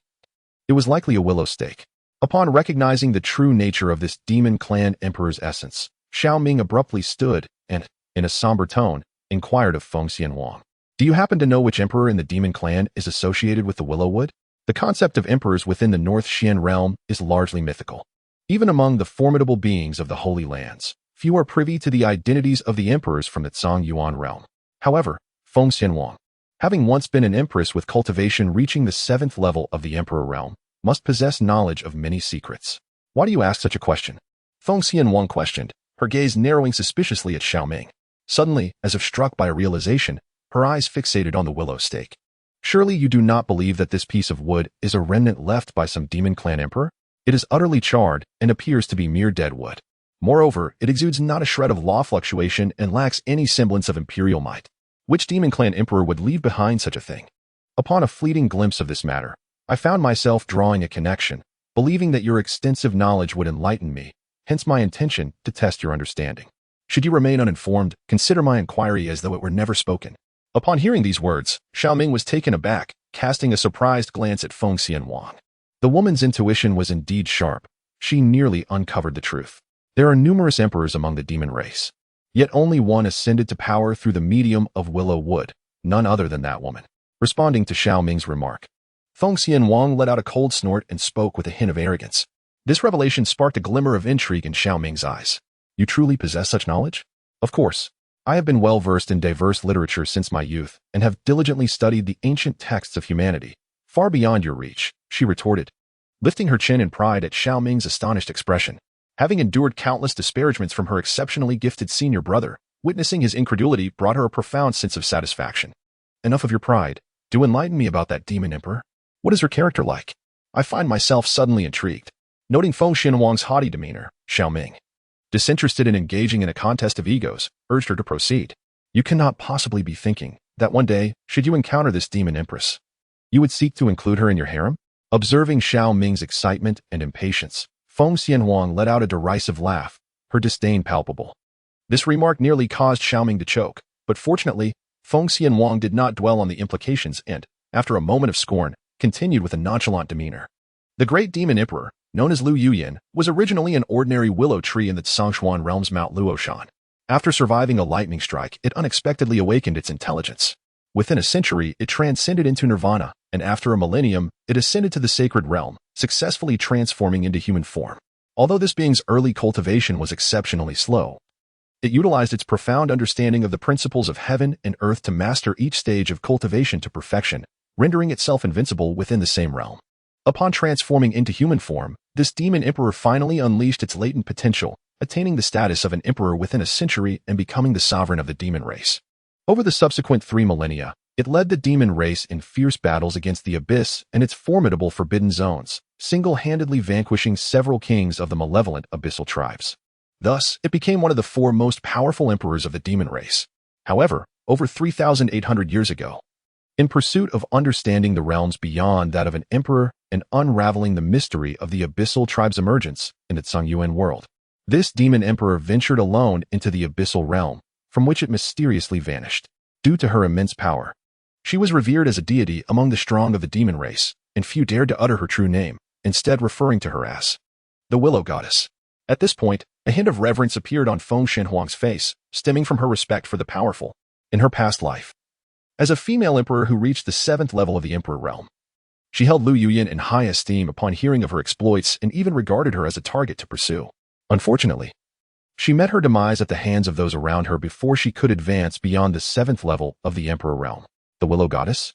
it was likely a willow stake. Upon recognizing the true nature of this demon clan emperor's essence, Xiao Ming abruptly stood and, in a somber tone, inquired of Feng Xianwang. Do you happen to know which emperor in the demon clan is associated with the willow wood? The concept of emperors within the North Xian realm is largely mythical. Even among the formidable beings of the Holy Lands, few are privy to the identities of the emperors from the Zhongyuan realm. However, Feng Xianwang, having once been an empress with cultivation reaching the 7th level of the emperor realm, must possess knowledge of many secrets. Why do you ask such a question? Feng Xianwang questioned, her gaze narrowing suspiciously at Xiao Ming. Suddenly, as if struck by a realization, her eyes fixated on the willow stake. Surely you do not believe that this piece of wood is a remnant left by some demon clan emperor? It is utterly charred and appears to be mere dead wood. Moreover, it exudes not a shred of law fluctuation and lacks any semblance of imperial might. Which demon clan emperor would leave behind such a thing? Upon a fleeting glimpse of this matter, I found myself drawing a connection, believing that your extensive knowledge would enlighten me, hence my intention to test your understanding. Should you remain uninformed, consider my inquiry as though it were never spoken. Upon hearing these words, Xiao Ming was taken aback, casting a surprised glance at Feng Xianwang. The woman's intuition was indeed sharp. She nearly uncovered the truth. There are numerous emperors among the demon race, yet only one ascended to power through the medium of willow wood, none other than that woman. Responding to Xiao Ming's remark, Feng Xianwang let out a cold snort and spoke with a hint of arrogance. This revelation sparked a glimmer of intrigue in Xiao Ming's eyes. You truly possess such knowledge? Of course. I have been well versed in diverse literature since my youth and have diligently studied the ancient texts of humanity, far beyond your reach, she retorted, lifting her chin in pride at Xiao Ming's astonished expression. Having endured countless disparagements from her exceptionally gifted senior brother, witnessing his incredulity brought her a profound sense of satisfaction. Enough of your pride. Do enlighten me about that demon emperor. What is her character like? I find myself suddenly intrigued. Noting Feng Xianwang's haughty demeanor, Xiao Ming, disinterested in engaging in a contest of egos, urged her to proceed. You cannot possibly be thinking that one day, should you encounter this demon empress, you would seek to include her in your harem? Observing Xiao Ming's excitement and impatience, Feng Xianwang let out a derisive laugh, her disdain palpable. This remark nearly caused Xiao Ming to choke, but fortunately, Feng Xianwang did not dwell on the implications and, after a moment of scorn, continued with a nonchalant demeanor. The great demon emperor, known as Lu Yuyan, was originally an ordinary willow tree in the Zhongshuan realm's Mount Luoshan. After surviving a lightning strike, it unexpectedly awakened its intelligence. Within a century, it transcended into nirvana, and after a millennium, it ascended to the sacred realm, successfully transforming into human form. Although this being's early cultivation was exceptionally slow, it utilized its profound understanding of the principles of heaven and earth to master each stage of cultivation to perfection, rendering itself invincible within the same realm. Upon transforming into human form, this demon emperor finally unleashed its latent potential, attaining the status of an emperor within a century and becoming the sovereign of the demon race. Over the subsequent 3 millennia, it led the demon race in fierce battles against the abyss and its formidable forbidden zones, single-handedly vanquishing several kings of the malevolent abyssal tribes. Thus, it became one of the 4 most powerful emperors of the demon race. However, over 3,800 years ago, in pursuit of understanding the realms beyond that of an emperor and unraveling the mystery of the abyssal tribe's emergence in the Tsungyuan world, this demon emperor ventured alone into the abyssal realm, from which it mysteriously vanished. Due to her immense power, she was revered as a deity among the strong of the demon race, and few dared to utter her true name, instead referring to her as the Willow Goddess. At this point, a hint of reverence appeared on Feng Shenhuang's face, stemming from her respect for the powerful. In her past life, as a female emperor who reached the 7th level of the emperor realm, she held Lu Yuyan in high esteem upon hearing of her exploits and even regarded her as a target to pursue. Unfortunately, she met her demise at the hands of those around her before she could advance beyond the 7th level of the emperor realm. The Willow Goddess?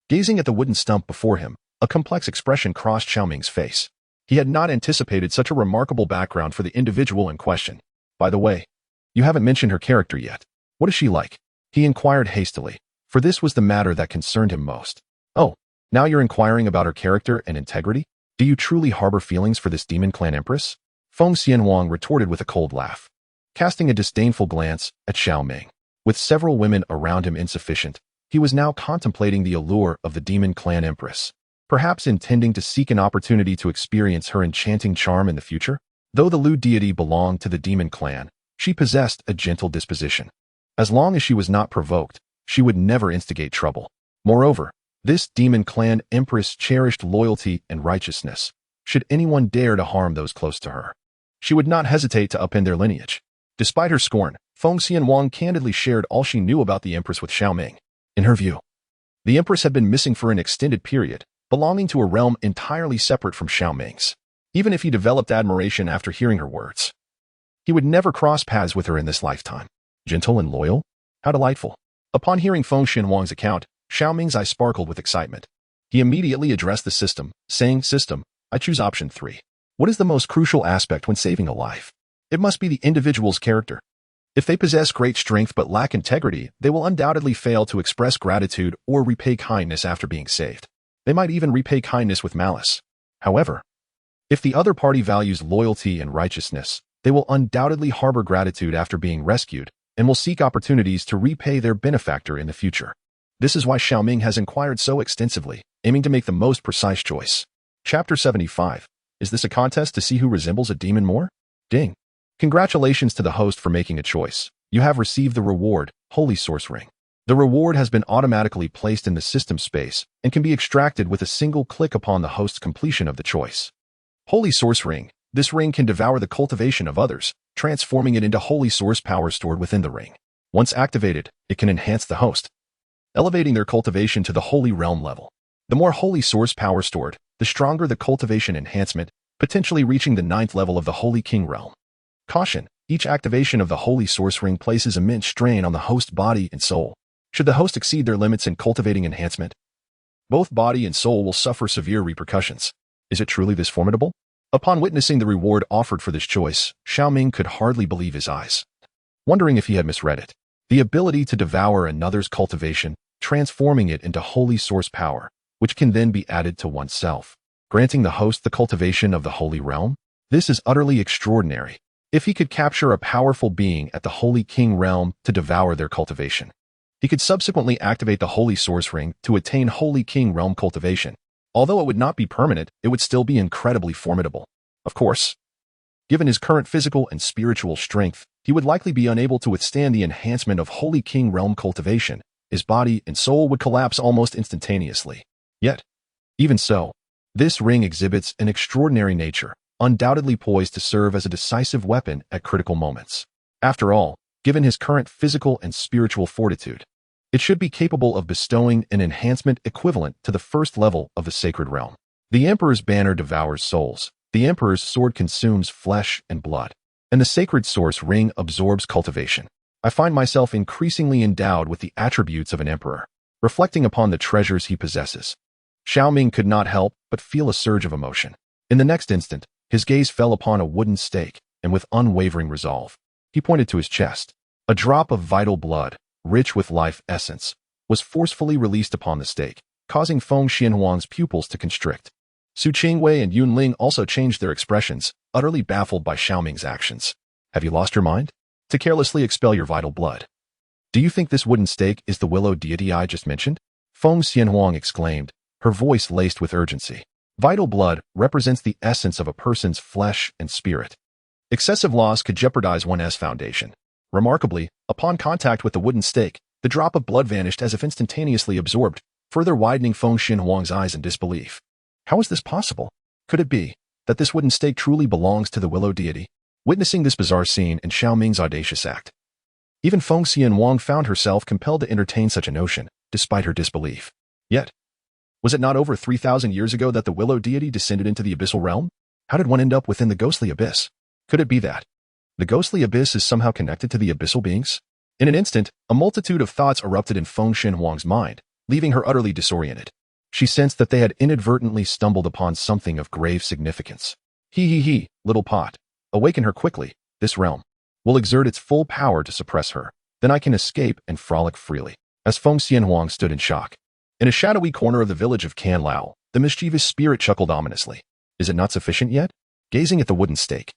Gazing at the wooden stump before him, a complex expression crossed Xiao Ming's face. He had not anticipated such a remarkable background for the individual in question. By the way, you haven't mentioned her character yet. What is she like? He inquired hastily, for this was the matter that concerned him most. Oh, now you're inquiring about her character and integrity? Do you truly harbor feelings for this demon clan empress? Feng Xianhuang retorted with a cold laugh, casting a disdainful glance at Xiao Ming. With several women around him insufficient, he was now contemplating the allure of the demon clan empress, perhaps intending to seek an opportunity to experience her enchanting charm in the future. Though the Lu deity belonged to the demon clan, she possessed a gentle disposition. As long as she was not provoked, she would never instigate trouble. Moreover, this demon clan empress cherished loyalty and righteousness. Should anyone dare to harm those close to her, she would not hesitate to upend their lineage. Despite her scorn, Feng Xianhuang candidly shared all she knew about the empress with Xiao Ming. In her view, the empress had been missing for an extended period, belonging to a realm entirely separate from Xiao Ming's. Even if he developed admiration after hearing her words, he would never cross paths with her in this lifetime. Gentle and loyal? How delightful. Upon hearing Feng Xianhuang's account, Xiao Ming's eyes sparkled with excitement. He immediately addressed the system, saying, "System, I choose option 3. What is the most crucial aspect when saving a life? It must be the individual's character. If they possess great strength but lack integrity, they will undoubtedly fail to express gratitude or repay kindness after being saved. They might even repay kindness with malice. However, if the other party values loyalty and righteousness, they will undoubtedly harbor gratitude after being rescued and will seek opportunities to repay their benefactor in the future. This is why Xiao Ming has inquired so extensively, aiming to make the most precise choice." Chapter 75. Is this a contest to see who resembles a demon more? Ding. Congratulations to the host for making a choice. You have received the reward, Holy Source Ring. The reward has been automatically placed in the system space and can be extracted with a single click upon the host's completion of the choice. Holy Source Ring. This ring can devour the cultivation of others, transforming it into holy source power stored within the ring. Once activated, it can enhance the host, elevating their cultivation to the holy realm level. The more holy source power stored, the stronger the cultivation enhancement, potentially reaching the 9th level of the Holy King realm. Caution: each activation of the Holy Source Ring places immense strain on the host's body and soul. Should the host exceed their limits in cultivating enhancement, both body and soul will suffer severe repercussions. Is it truly this formidable? Upon witnessing the reward offered for this choice, Xiao Ming could hardly believe his eyes, wondering if he had misread it. The ability to devour another's cultivation, transforming it into holy source power, which can then be added to oneself, granting the host the cultivation of the holy realm? This is utterly extraordinary. If he could capture a powerful being at the Holy King realm to devour their cultivation, he could subsequently activate the Holy Source Ring to attain Holy King realm cultivation. Although it would not be permanent, it would still be incredibly formidable. Of course, given his current physical and spiritual strength, he would likely be unable to withstand the enhancement of Holy King realm cultivation. His body and soul would collapse almost instantaneously. Yet, even so, this ring exhibits an extraordinary nature, undoubtedly poised to serve as a decisive weapon at critical moments. After all, given his current physical and spiritual fortitude, It should be capable of bestowing an enhancement equivalent to the first level of the sacred realm. The Emperor's banner devours souls. The Emperor's sword consumes flesh and blood. And the sacred source ring absorbs cultivation. I find myself increasingly endowed with the attributes of an emperor, reflecting upon the treasures he possesses. Xiao Ming could not help but feel a surge of emotion. In the next instant, his gaze fell upon a wooden stake, and with unwavering resolve, he pointed to his chest. A drop of vital blood, rich with life essence, was forcefully released upon the stake, causing Feng Xianhuang's pupils to constrict. Su Qingwei and Yun Ling also changed their expressions, utterly baffled by Xiao Ming's actions. Have you lost your mind? To carelessly expel your vital blood. Do you think this wooden stake is the willow deity I just mentioned? Feng Xianhuang exclaimed, her voice laced with urgency. Vital blood represents the essence of a person's flesh and spirit. Excessive loss could jeopardize one's foundation. Remarkably, upon contact with the wooden stake, the drop of blood vanished as if instantaneously absorbed, further widening Feng Xianhuang's eyes in disbelief. How is this possible? Could it be that this wooden stake truly belongs to the willow deity? Witnessing this bizarre scene and Xiao Ming's audacious act, even Feng Xianhuang found herself compelled to entertain such a notion, despite her disbelief. Yet, was it not over 3,000 years ago that the willow deity descended into the abyssal realm? How did one end up within the ghostly abyss? Could it be that the ghostly abyss is somehow connected to the abyssal beings? In an instant, a multitude of thoughts erupted in Feng Xianhuang's mind, leaving her utterly disoriented. She sensed that they had inadvertently stumbled upon something of grave significance. He, little pot. Awaken her quickly. This realm will exert its full power to suppress her. Then I can escape and frolic freely. As Feng Xianhuang stood in shock. In a shadowy corner of the village of Canlao, the mischievous spirit chuckled ominously. Is it not sufficient yet? Gazing at the wooden stake,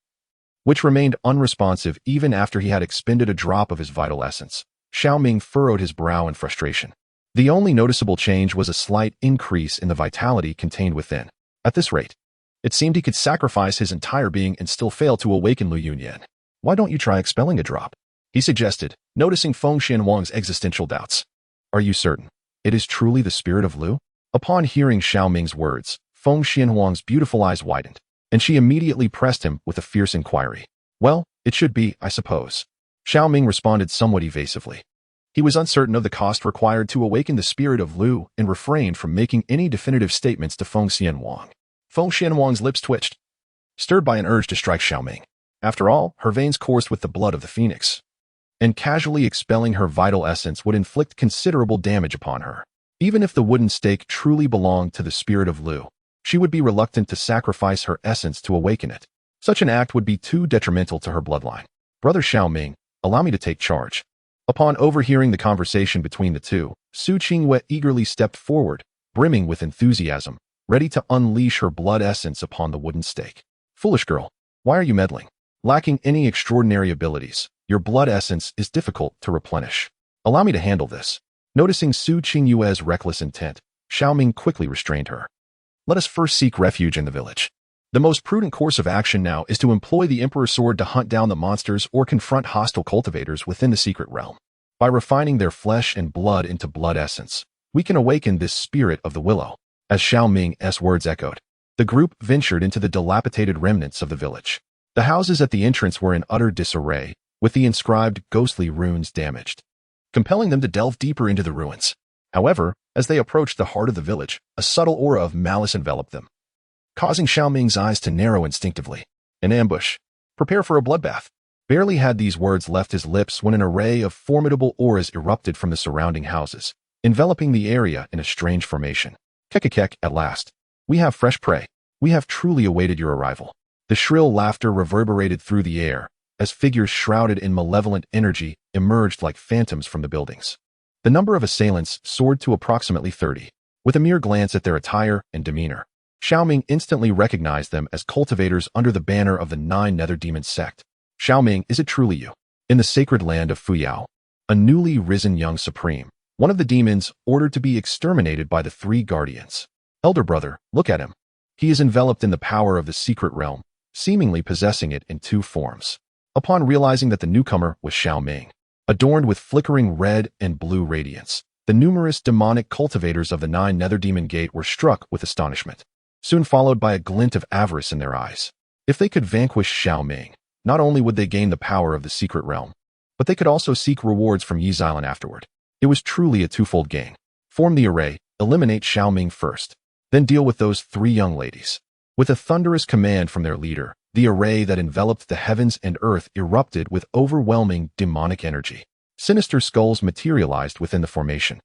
which remained unresponsive even after he had expended a drop of his vital essence, Xiao Ming furrowed his brow in frustration. The only noticeable change was a slight increase in the vitality contained within. At this rate, it seemed he could sacrifice his entire being and still fail to awaken Lu Yunyan. Why don't you try expelling a drop? He suggested, noticing Feng Xianhuang's existential doubts. Are you certain it is truly the spirit of Lu? Upon hearing Xiao Ming's words, Feng Xianhuang's beautiful eyes widened, and she immediately pressed him with a fierce inquiry. Well, it should be, I suppose. Xiao Ming responded somewhat evasively. He was uncertain of the cost required to awaken the spirit of Lu and refrained from making any definitive statements to Feng Xianhuang. Feng Xianhuang's lips twitched, stirred by an urge to strike Xiao Ming. After all, her veins coursed with the blood of the phoenix, and casually expelling her vital essence would inflict considerable damage upon her. Even if the wooden stake truly belonged to the spirit of Lu, she would be reluctant to sacrifice her essence to awaken it. Such an act would be too detrimental to her bloodline. Brother Xiao Ming, allow me to take charge. Upon overhearing the conversation between the two, Su Qingwei eagerly stepped forward, brimming with enthusiasm, ready to unleash her blood essence upon the wooden stake. Foolish girl, why are you meddling? Lacking any extraordinary abilities, your blood essence is difficult to replenish. Allow me to handle this. Noticing Su Qingyue's reckless intent, Xiao Ming quickly restrained her. Let us first seek refuge in the village. The most prudent course of action now is to employ the Emperor's sword to hunt down the monsters or confront hostile cultivators within the secret realm. By refining their flesh and blood into blood essence, we can awaken this spirit of the willow. As Xiao Ming's words echoed, the group ventured into the dilapidated remnants of the village. The houses at the entrance were in utter disarray, with the inscribed ghostly runes damaged, compelling them to delve deeper into the ruins. However, as they approached the heart of the village, a subtle aura of malice enveloped them, causing Xiao Ming's eyes to narrow instinctively. An ambush. Prepare for a bloodbath. Barely had these words left his lips when an array of formidable auras erupted from the surrounding houses, enveloping the area in a strange formation. Kekekek, at last. We have fresh prey. We have truly awaited your arrival. The shrill laughter reverberated through the air, as figures shrouded in malevolent energy emerged like phantoms from the buildings. The number of assailants soared to approximately 30. With a mere glance at their attire and demeanor, Xiao Ming instantly recognized them as cultivators under the banner of the 9 nether demon sect. Xiao Ming, is it truly you? In the sacred land of Fuyao, a newly risen young supreme, one of the demons ordered to be exterminated by the 3 guardians. Elder brother, look at him. He is enveloped in the power of the secret realm, seemingly possessing it in 2 forms. Upon realizing that the newcomer was Xiao Ming, adorned with flickering red and blue radiance, the numerous demonic cultivators of the 9 nether demon gate were struck with astonishment, soon followed by a glint of avarice in their eyes. If they could vanquish Xiao Ming, not only would they gain the power of the secret realm, but they could also seek rewards from Yi Island afterward. It was truly a twofold gain. Form the array, eliminate Xiao Ming first, then deal with those 3 young ladies. With a thunderous command from their leader, the array that enveloped the heavens and earth erupted with overwhelming demonic energy. Sinister skulls materialized within the formation,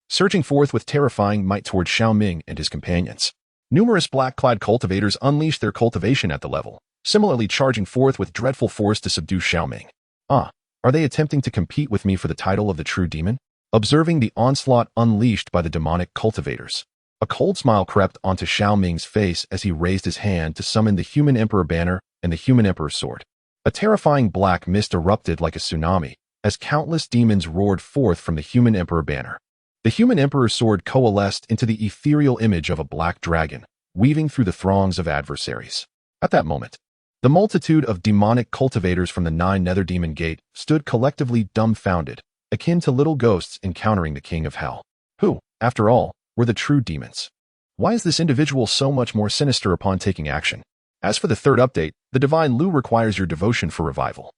surging forth with terrifying might toward Xiao Ming and his companions. Numerous black-clad cultivators unleashed their cultivation at the level, similarly charging forth with dreadful force to subdue Xiao Ming. Are they attempting to compete with me for the title of the true demon? Observing the onslaught unleashed by the demonic cultivators, a cold smile crept onto Xiao Ming's face as he raised his hand to summon the Human Emperor banner and the Human Emperor's sword. A terrifying black mist erupted like a tsunami as countless demons roared forth from the Human Emperor banner. The Human Emperor's sword coalesced into the ethereal image of a black dragon, weaving through the throngs of adversaries. At that moment, the multitude of demonic cultivators from the 9 Nether Demon Gate stood collectively dumbfounded, akin to little ghosts encountering the King of Hell. Who, after all, were the true demons? Why is this individual so much more sinister upon taking action? As for the 3rd update, the Divine Lu requires your devotion for revival.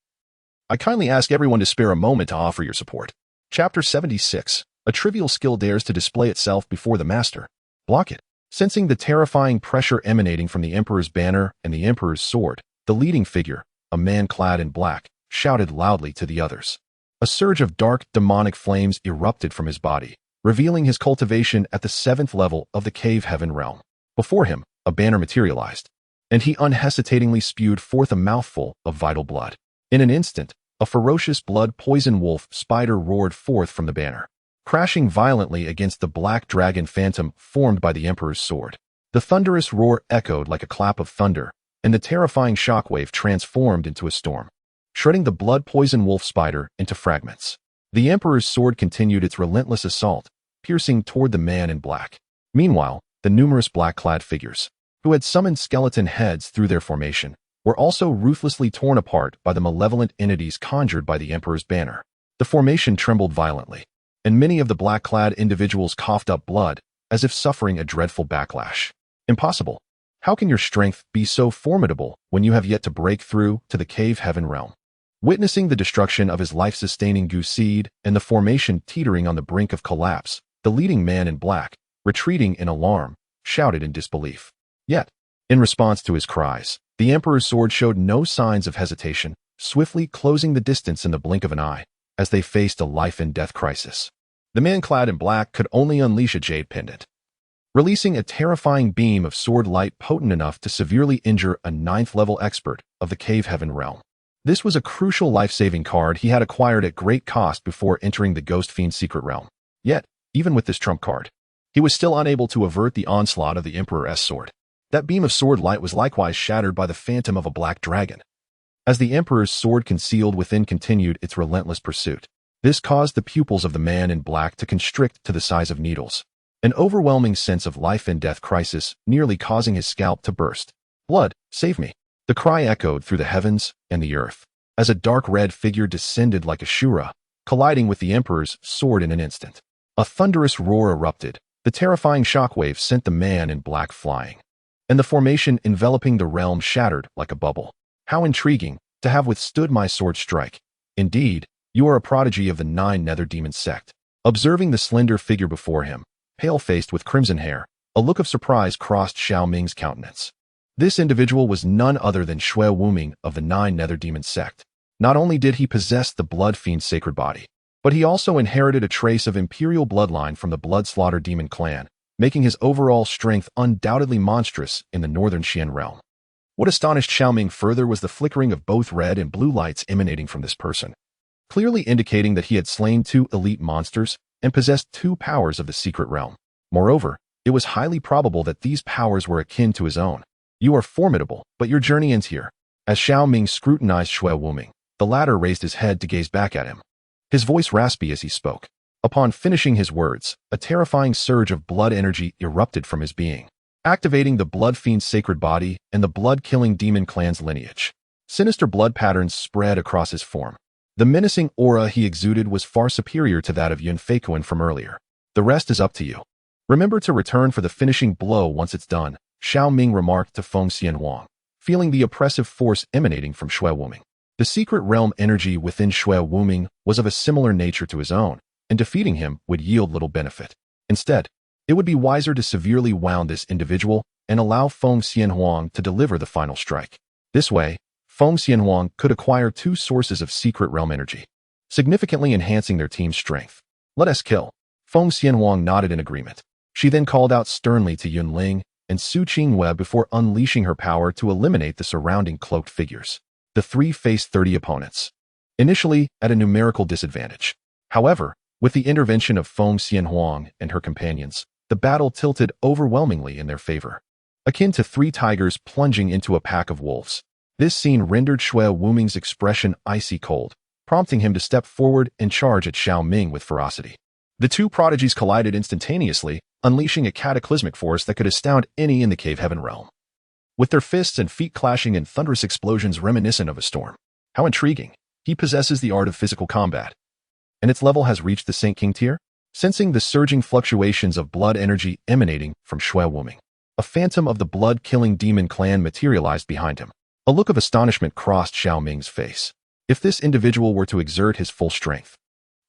I kindly ask everyone to spare a moment to offer your support. Chapter 76. A trivial skill dares to display itself before the master. Block it. Sensing the terrifying pressure emanating from the Emperor's banner and the Emperor's sword, the leading figure, a man clad in black, shouted loudly to the others. A surge of dark, demonic flames erupted from his body, revealing his cultivation at the 7th level of the Cave Heaven realm. Before him, a banner materialized, and he unhesitatingly spewed forth a mouthful of vital blood. In an instant, a ferocious blood-poison wolf spider roared forth from the banner, crashing violently against the black dragon phantom formed by the Emperor's sword. The thunderous roar echoed like a clap of thunder, and the terrifying shockwave transformed into a storm, shredding the blood-poison wolf spider into fragments. The Emperor's sword continued its relentless assault, piercing toward the man in black. Meanwhile, the numerous black-clad figures, who had summoned skeleton heads through their formation, were also ruthlessly torn apart by the malevolent entities conjured by the Emperor's banner. The formation trembled violently, and many of the black-clad individuals coughed up blood, as if suffering a dreadful backlash. Impossible. How can your strength be so formidable when you have yet to break through to the Cave Heaven realm? Witnessing the destruction of his life-sustaining goo seed and the formation teetering on the brink of collapse, the leading man in black, retreating in alarm, shouted in disbelief. Yet, in response to his cries, the Emperor's sword showed no signs of hesitation, swiftly closing the distance in the blink of an eye, as they faced a life-and-death crisis. The man clad in black could only unleash a jade pendant, releasing a terrifying beam of sword light potent enough to severely injure a 9th-level expert of the Cave Heaven realm. This was a crucial life-saving card he had acquired at great cost before entering the Ghost Fiend's secret realm. Yet, even with this trump card, he was still unable to avert the onslaught of the Emperor's sword. That beam of sword light was likewise shattered by the phantom of a black dragon, as the Emperor's sword concealed within continued its relentless pursuit. This caused the pupils of the man in black to constrict to the size of needles, an overwhelming sense of life-and-death crisis nearly causing his scalp to burst. "Blood, save me!" The cry echoed through the heavens and the earth, as a dark red figure descended like a Shura, colliding with the Emperor's sword in an instant. A thunderous roar erupted. The terrifying shockwave sent the man in black flying, and the formation enveloping the realm shattered like a bubble. How intriguing to have withstood my sword strike. Indeed, you are a prodigy of the 9 Nether Demon sect. Observing the slender figure before him, pale-faced with crimson hair, a look of surprise crossed Xiao Ming's countenance. This individual was none other than Xiao Ming of the 9 Nether Demon sect. Not only did he possess the Blood Fiend's sacred body, but he also inherited a trace of imperial bloodline from the Blood Slaughter Demon clan, making his overall strength undoubtedly monstrous in the northern Xian realm. What astonished Xiao Ming further was the flickering of both red and blue lights emanating from this person, clearly indicating that he had slain 2 elite monsters and possessed 2 powers of the secret realm. Moreover, it was highly probable that these powers were akin to his own. "You are formidable, but your journey ends here." As Xiao Ming scrutinized Xiao Ming, the latter raised his head to gaze back at him, his voice raspy as he spoke. Upon finishing his words, a terrifying surge of blood energy erupted from his being, activating the Blood Fiend's sacred body and the blood-killing demon clan's lineage. Sinister blood patterns spread across his form. The menacing aura he exuded was far superior to that of Yun Feikuan from earlier. "The rest is up to you. Remember to return for the finishing blow once it's done," Xiao Ming remarked to Feng Xianhuang, feeling the oppressive force emanating from Xiao Ming. The secret realm energy within Xiao Ming was of a similar nature to his own, and defeating him would yield little benefit. Instead, it would be wiser to severely wound this individual and allow Feng Xianhuang to deliver the final strike. This way, Feng Xianhuang could acquire 2 sources of secret realm energy, significantly enhancing their team's strength. Let us kill. Feng Xianhuang nodded in agreement. She then called out sternly to Yun Ling and Su Qingwei before unleashing her power to eliminate the surrounding cloaked figures. The 3 faced 30 opponents, initially at a numerical disadvantage. However, with the intervention of Feng Xianhuang and her companions, the battle tilted overwhelmingly in their favor. Akin to 3 tigers plunging into a pack of wolves, this scene rendered Shui Wuming's expression icy cold, prompting him to step forward and charge at Xiao Ming with ferocity. The 2 prodigies collided instantaneously, unleashing a cataclysmic force that could astound any in the cave heaven realm. With their fists and feet clashing in thunderous explosions reminiscent of a storm. How intriguing. He possesses the art of physical combat. And its level has reached the Saint King tier? Sensing the surging fluctuations of blood energy emanating from Shui Wuming, a phantom of the blood-killing demon clan materialized behind him. A look of astonishment crossed Xiao Ming's face. If this individual were to exert his full strength,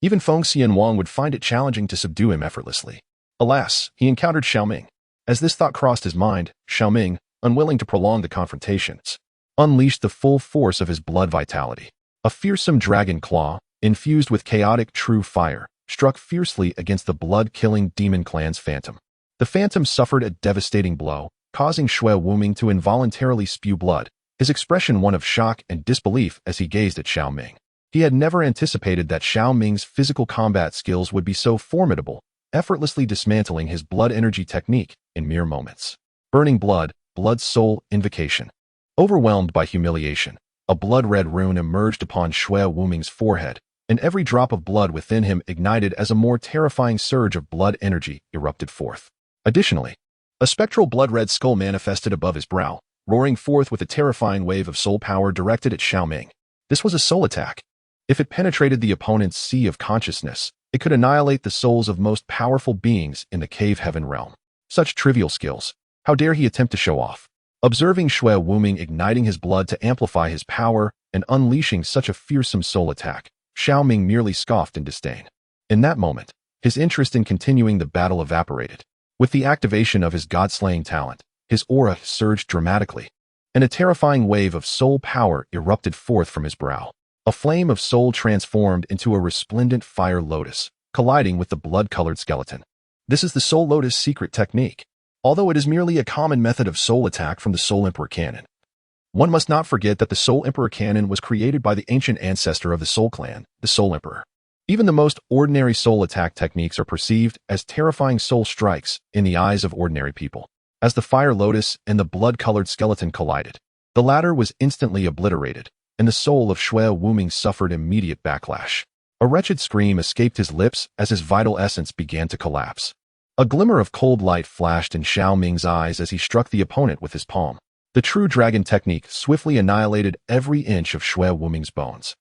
even Feng Xianhuang would find it challenging to subdue him effortlessly. Alas, he encountered Xiao Ming. As this thought crossed his mind, Xiao Ming, unwilling to prolong the confrontations, unleashed the full force of his blood vitality. A fearsome dragon claw, infused with chaotic true fire, struck fiercely against the blood-killing demon clan's phantom. The phantom suffered a devastating blow, causing Shui Wuming to involuntarily spew blood, his expression one of shock and disbelief as he gazed at Xiao Ming. He had never anticipated that Xiao Ming's physical combat skills would be so formidable, effortlessly dismantling his blood energy technique in mere moments. Burning blood, blood soul invocation. Overwhelmed by humiliation, a blood-red rune emerged upon Shui Wuming's forehead, and every drop of blood within him ignited as a more terrifying surge of blood energy erupted forth. Additionally, a spectral blood-red skull manifested above his brow, roaring forth with a terrifying wave of soul power directed at Xiao Ming. This was a soul attack. If it penetrated the opponent's sea of consciousness, it could annihilate the souls of most powerful beings in the cave heaven realm. Such trivial skills. How dare he attempt to show off? Observing Shui Wuming igniting his blood to amplify his power and unleashing such a fearsome soul attack, Xiao Ming merely scoffed in disdain. In that moment, his interest in continuing the battle evaporated. With the activation of his god-slaying talent, his aura surged dramatically, and a terrifying wave of soul power erupted forth from his brow. A flame of soul transformed into a resplendent fire lotus, colliding with the blood-colored skeleton. This is the Soul Lotus secret technique, although it is merely a common method of soul attack from the Soul Emperor canon. One must not forget that the Soul Emperor canon was created by the ancient ancestor of the Soul Clan, the Soul Emperor. Even the most ordinary soul attack techniques are perceived as terrifying soul strikes in the eyes of ordinary people. As the fire lotus and the blood-colored skeleton collided, the latter was instantly obliterated, and the soul of Shui Wuming suffered immediate backlash. A wretched scream escaped his lips as his vital essence began to collapse. A glimmer of cold light flashed in Xiao Ming's eyes as he struck the opponent with his palm. The true dragon technique swiftly annihilated every inch of Shui Wuming's bones,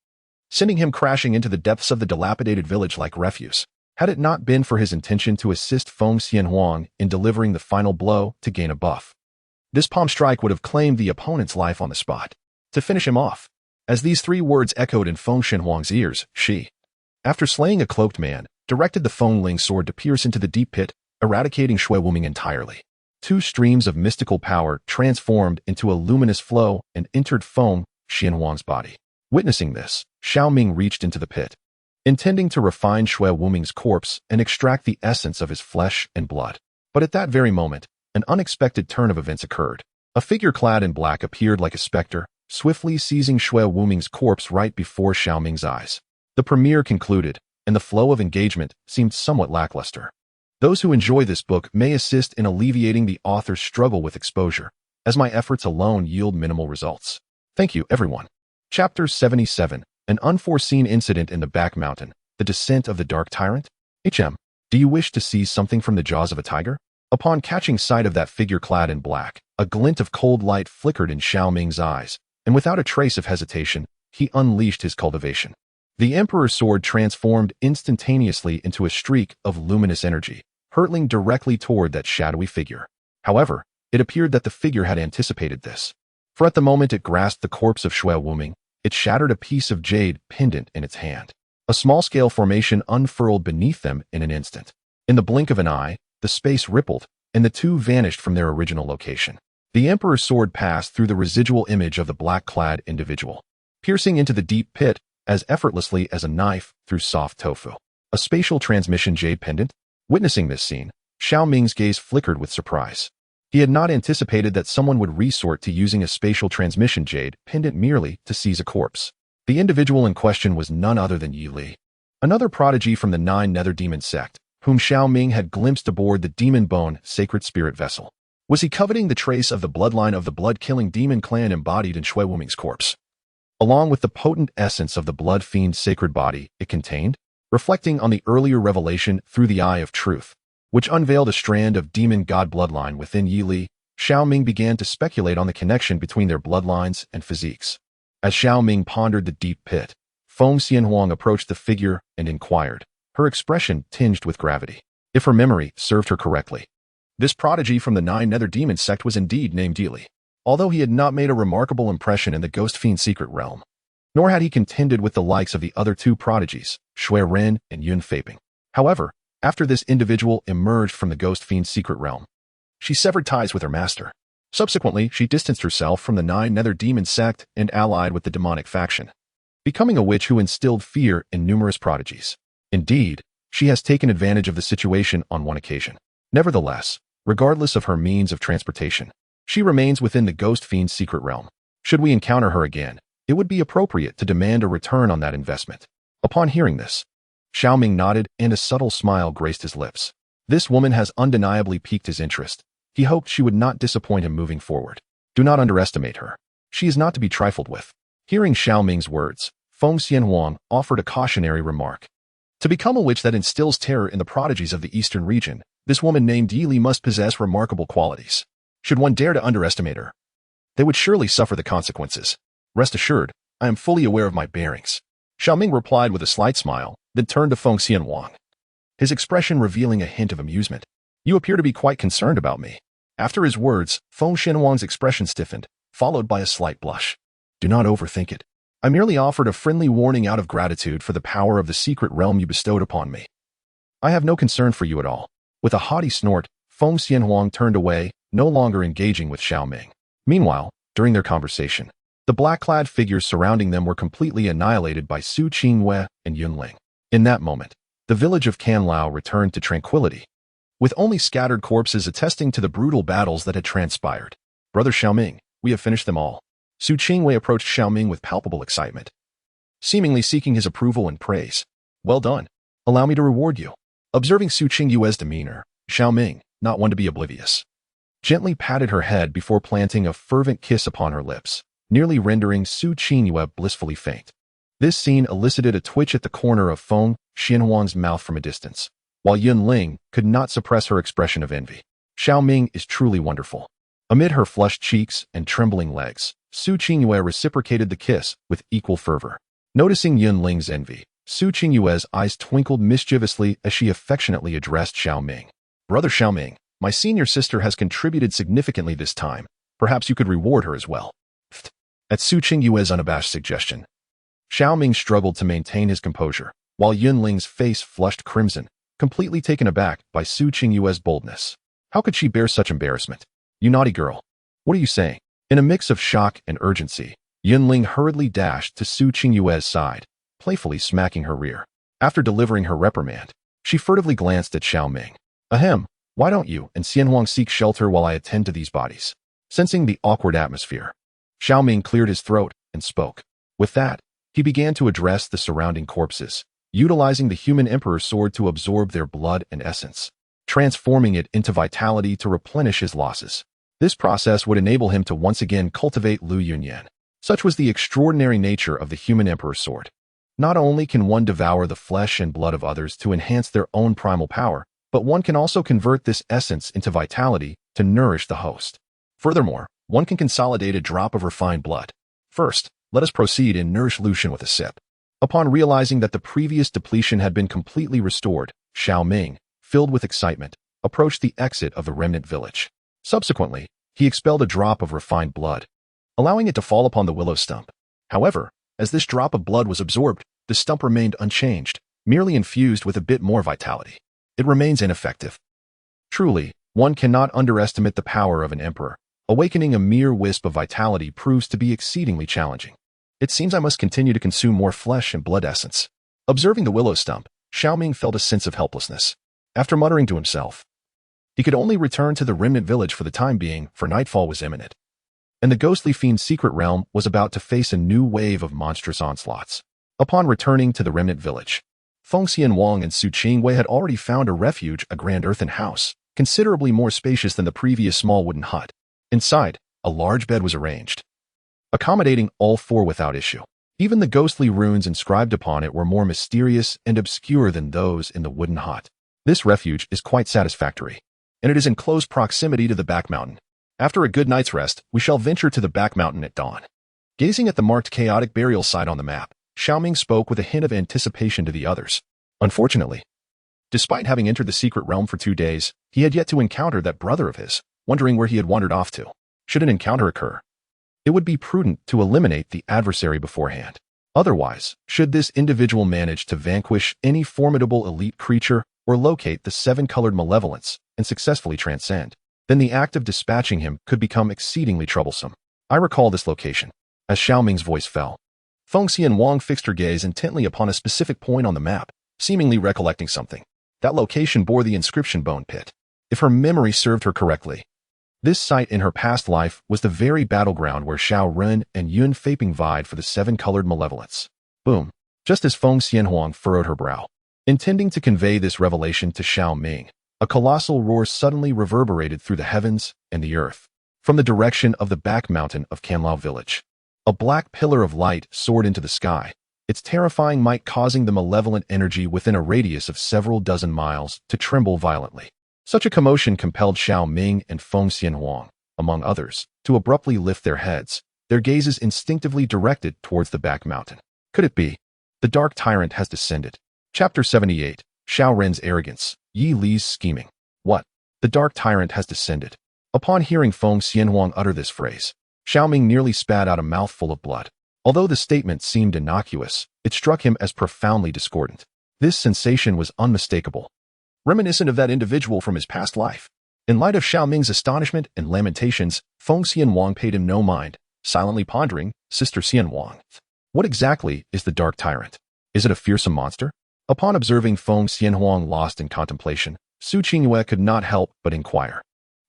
sending him crashing into the depths of the dilapidated village like refuse. Had it not been for his intention to assist Feng Xianhuang in delivering the final blow to gain a buff, this palm strike would have claimed the opponent's life on the spot. To finish him off, as these 3 words echoed in Feng Xianhuang's ears, she, after slaying a cloaked man, directed the Feng Ling sword to pierce into the deep pit, eradicating Shui Wuming entirely. 2 streams of mystical power transformed into a luminous flow and entered Feng Xianhuang's body. Witnessing this, Xiao Ming reached into the pit, intending to refine Shui Wuming's corpse and extract the essence of his flesh and blood. But at that very moment, an unexpected turn of events occurred. A figure clad in black appeared like a specter, swiftly seizing Shui Wuming's corpse right before Xiao Ming's eyes. The premiere concluded, and the flow of engagement seemed somewhat lackluster. Those who enjoy this book may assist in alleviating the author's struggle with exposure, as my efforts alone yield minimal results. Thank you, everyone. Chapter 77, An Unforeseen Incident in the Back Mountain, The Descent of the Dark Tyrant. Do you wish to see something from the jaws of a tiger? Upon catching sight of that figure clad in black, a glint of cold light flickered in Xiao Ming's eyes, and without a trace of hesitation, he unleashed his cultivation. The Emperor's sword transformed instantaneously into a streak of luminous energy, hurtling directly toward that shadowy figure. However, it appeared that the figure had anticipated this, for at the moment it grasped the corpse of Shui Wuming, it shattered a piece of jade pendant in its hand. A small-scale formation unfurled beneath them in an instant. In the blink of an eye, the space rippled, and the two vanished from their original location. The Emperor's sword passed through the residual image of the black-clad individual, piercing into the deep pit as effortlessly as a knife through soft tofu. A spatial transmission jade pendant? Witnessing this scene, Xiao Ming's gaze flickered with surprise. He had not anticipated that someone would resort to using a spatial transmission jade pendant merely to seize a corpse. The individual in question was none other than Yi Li, another prodigy from the 9 Nether Demon sect, whom Xiao Ming had glimpsed aboard the Demon Bone sacred spirit vessel. Was he coveting the trace of the bloodline of the blood-killing demon clan embodied in Xiao Ming's corpse, along with the potent essence of the blood fiend's sacred body it contained? Reflecting on the earlier revelation through the eye of truth, which unveiled a strand of demon god bloodline within Yi Li, Xiao Ming began to speculate on the connection between their bloodlines and physiques. As Xiao Ming pondered the deep pit, Feng Xianhuang approached the figure and inquired, her expression tinged with gravity. If her memory served her correctly, this prodigy from the 9 Nether Demon sect was indeed named Yi Li, although he had not made a remarkable impression in the Ghost Fiend secret realm. Nor had he contended with the likes of the other 2 prodigies, Shui Ren and Yun Feiping. However, after this individual emerged from the Ghost Fiend's secret realm, she severed ties with her master. Subsequently, she distanced herself from the 9 Nether Demon sect and allied with the demonic faction, becoming a witch who instilled fear in numerous prodigies. Indeed, she has taken advantage of the situation on one occasion. Nevertheless, regardless of her means of transportation, she remains within the Ghost Fiend's secret realm. Should we encounter her again, it would be appropriate to demand a return on that investment. Upon hearing this, Xiao Ming nodded and a subtle smile graced his lips. This woman has undeniably piqued his interest. He hoped she would not disappoint him moving forward. Do not underestimate her. She is not to be trifled with. Hearing Xiao Ming's words, Feng Xianhuang offered a cautionary remark. To become a witch that instills terror in the prodigies of the eastern region, this woman named Yi Li must possess remarkable qualities. Should one dare to underestimate her, they would surely suffer the consequences. Rest assured, I am fully aware of my bearings. Xiao Ming replied with a slight smile, then turned to Feng Xianhuang, his expression revealing a hint of amusement. You appear to be quite concerned about me. After his words, Feng Xianhuang's expression stiffened, followed by a slight blush. Do not overthink it. I merely offered a friendly warning out of gratitude for the power of the secret realm you bestowed upon me. I have no concern for you at all. With a haughty snort, Feng Xianhuang turned away, no longer engaging with Xiao Ming. Meanwhile, during their conversation, the black-clad figures surrounding them were completely annihilated by Su Qingwei and Yunling. In that moment, the village of Canlao returned to tranquility, with only scattered corpses attesting to the brutal battles that had transpired. Brother Xiao Ming, we have finished them all. Su Qingwei approached Xiao Ming with palpable excitement, seemingly seeking his approval and praise. Well done. Allow me to reward you. Observing Su Qingyue's demeanor, Xiao Ming, not one to be oblivious, gently patted her head before planting a fervent kiss upon her lips, nearly rendering Su Qingyue blissfully faint. This scene elicited a twitch at the corner of Feng Xianhuang's mouth from a distance, while Yunling could not suppress her expression of envy. Xiao Ming is truly wonderful. Amid her flushed cheeks and trembling legs, Su Qingyue reciprocated the kiss with equal fervor. Noticing Yunling's envy, Su Qingyue's eyes twinkled mischievously as she affectionately addressed Xiao Ming. Brother Xiao Ming, my senior sister has contributed significantly this time. Perhaps you could reward her as well. At Su Qingyue's unabashed suggestion, Xiao Ming struggled to maintain his composure, while Yunling's face flushed crimson, completely taken aback by Su Qingyue's boldness. How could she bear such embarrassment? You naughty girl. What are you saying? In a mix of shock and urgency, Yunling hurriedly dashed to Su Qingyue's side, playfully smacking her rear. After delivering her reprimand, she furtively glanced at Xiao Ming. Ahem, why don't you and Xianhuang seek shelter while I attend to these bodies? Sensing the awkward atmosphere, Xiao Ming cleared his throat and spoke. With that, he began to address the surrounding corpses, utilizing the human emperor's sword to absorb their blood and essence, transforming it into vitality to replenish his losses. This process would enable him to once again cultivate Lu Yunyan. Such was the extraordinary nature of the human emperor's sword. Not only can one devour the flesh and blood of others to enhance their own primal power, but one can also convert this essence into vitality to nourish the host. Furthermore, one can consolidate a drop of refined blood. First, let us proceed and nourish Lucian with a sip. Upon realizing that the previous depletion had been completely restored, Xiao Ming, filled with excitement, approached the exit of the remnant village. Subsequently, he expelled a drop of refined blood, allowing it to fall upon the willow stump. However, as this drop of blood was absorbed, the stump remained unchanged, merely infused with a bit more vitality. It remains ineffective. Truly, one cannot underestimate the power of an emperor. Awakening a mere wisp of vitality proves to be exceedingly challenging. It seems I must continue to consume more flesh and blood essence. Observing the willow stump, Xiao Ming felt a sense of helplessness. After muttering to himself, he could only return to the remnant village for the time being, for nightfall was imminent, and the ghostly fiend's secret realm was about to face a new wave of monstrous onslaughts. Upon returning to the remnant village, Feng Xianhuang and Su Qingwei had already found a refuge, a grand earthen house, considerably more spacious than the previous small wooden hut. Inside, a large bed was arranged, accommodating all four without issue. Even the ghostly runes inscribed upon it were more mysterious and obscure than those in the wooden hut. This refuge is quite satisfactory, and it is in close proximity to the back mountain. After a good night's rest, we shall venture to the back mountain at dawn. Gazing at the marked chaotic burial site on the map, Xiao Ming spoke with a hint of anticipation to the others. Unfortunately, despite having entered the secret realm for 2 days, he had yet to encounter that brother of his, wondering where he had wandered off to. Should an encounter occur, it would be prudent to eliminate the adversary beforehand. Otherwise, should this individual manage to vanquish any formidable elite creature or locate the 7-colored malevolence and successfully transcend, then the act of dispatching him could become exceedingly troublesome. I recall this location. As Xiao Ming's voice fell, Feng Xianhuang fixed her gaze intently upon a specific point on the map, seemingly recollecting something. That location bore the inscription Bone Pit. If her memory served her correctly, this site in her past life was the very battleground where Xiao Ren and Yun Feiping vied for the 7-colored malevolence. Boom. Just as Feng Xianhuang furrowed her brow, intending to convey this revelation to Xiao Ming, a colossal roar suddenly reverberated through the heavens and the earth. From the direction of the back mountain of Canlao village, a black pillar of light soared into the sky, its terrifying might causing the malevolent energy within a radius of several dozen miles to tremble violently. Such a commotion compelled Xiao Ming and Feng Xianhuang, among others, to abruptly lift their heads, their gazes instinctively directed towards the back mountain. Could it be? The Dark Tyrant has descended. Chapter 78, Xiao Ren's Arrogance, Yi Li's Scheming. What? The Dark Tyrant has descended. Upon hearing Feng Xianhuang utter this phrase, Xiao Ming nearly spat out a mouthful of blood. Although the statement seemed innocuous, it struck him as profoundly discordant. This sensation was unmistakable, reminiscent of that individual from his past life. In light of Xiao Ming's astonishment and lamentations, Feng Xianhuang paid him no mind, silently pondering, Sister Xianhuang, what exactly is the Dark Tyrant? Is it a fearsome monster? Upon observing Feng Xianhuang lost in contemplation, Su Qingwei could not help but inquire.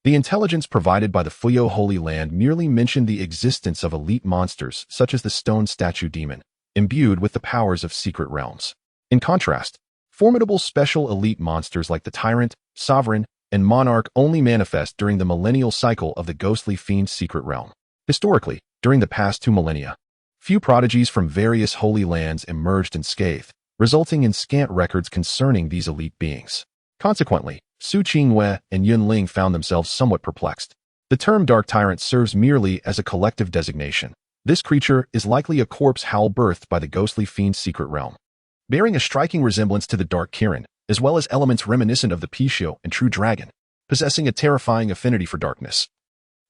The intelligence provided by the Fuyo Holy Land merely mentioned the existence of elite monsters such as the stone statue demon, imbued with the powers of secret realms. In contrast, formidable special elite monsters like the Tyrant, Sovereign, and Monarch only manifest during the millennial cycle of the ghostly fiend's secret realm. Historically, during the past 2 millennia, few prodigies from various holy lands emerged unscathed, resulting in scant records concerning these elite beings. Consequently, Su Qingwei and Yun Ling found themselves somewhat perplexed. The term Dark Tyrant serves merely as a collective designation. This creature is likely a corpse howl birthed by the ghostly fiend's secret realm, bearing a striking resemblance to the Dark Kirin, as well as elements reminiscent of the Pishio and True Dragon, possessing a terrifying affinity for darkness.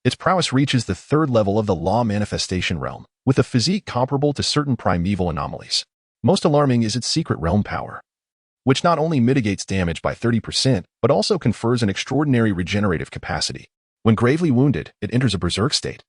Its prowess reaches the 3rd level of the law manifestation realm, with a physique comparable to certain primeval anomalies. Most alarming is its secret realm power, which not only mitigates damage by 30%, but also confers an extraordinary regenerative capacity. When gravely wounded, it enters a berserk state,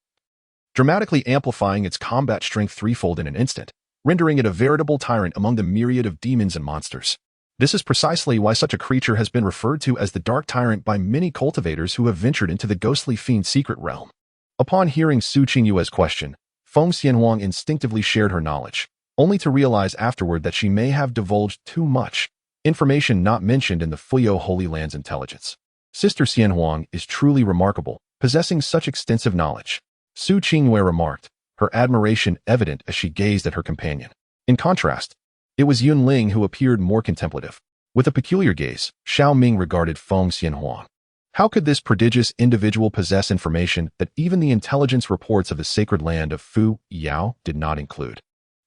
dramatically amplifying its combat strength 3-fold in an instant, rendering it a veritable tyrant among the myriad of demons and monsters. This is precisely why such a creature has been referred to as the Dark Tyrant by many cultivators who have ventured into the ghostly fiend's secret realm. Upon hearing Su Qingyue's question, Feng Xianhuang instinctively shared her knowledge, only to realize afterward that she may have divulged too much information not mentioned in the Fuyo Holy Land's intelligence. Sister Xianhuang is truly remarkable, possessing such extensive knowledge, Su Qingwei remarked, her admiration evident as she gazed at her companion. In contrast, it was Yun Ling who appeared more contemplative. With a peculiar gaze, Xiao Ming regarded Feng Xianhuang. How could this prodigious individual possess information that even the intelligence reports of the sacred land of Fu Yao did not include?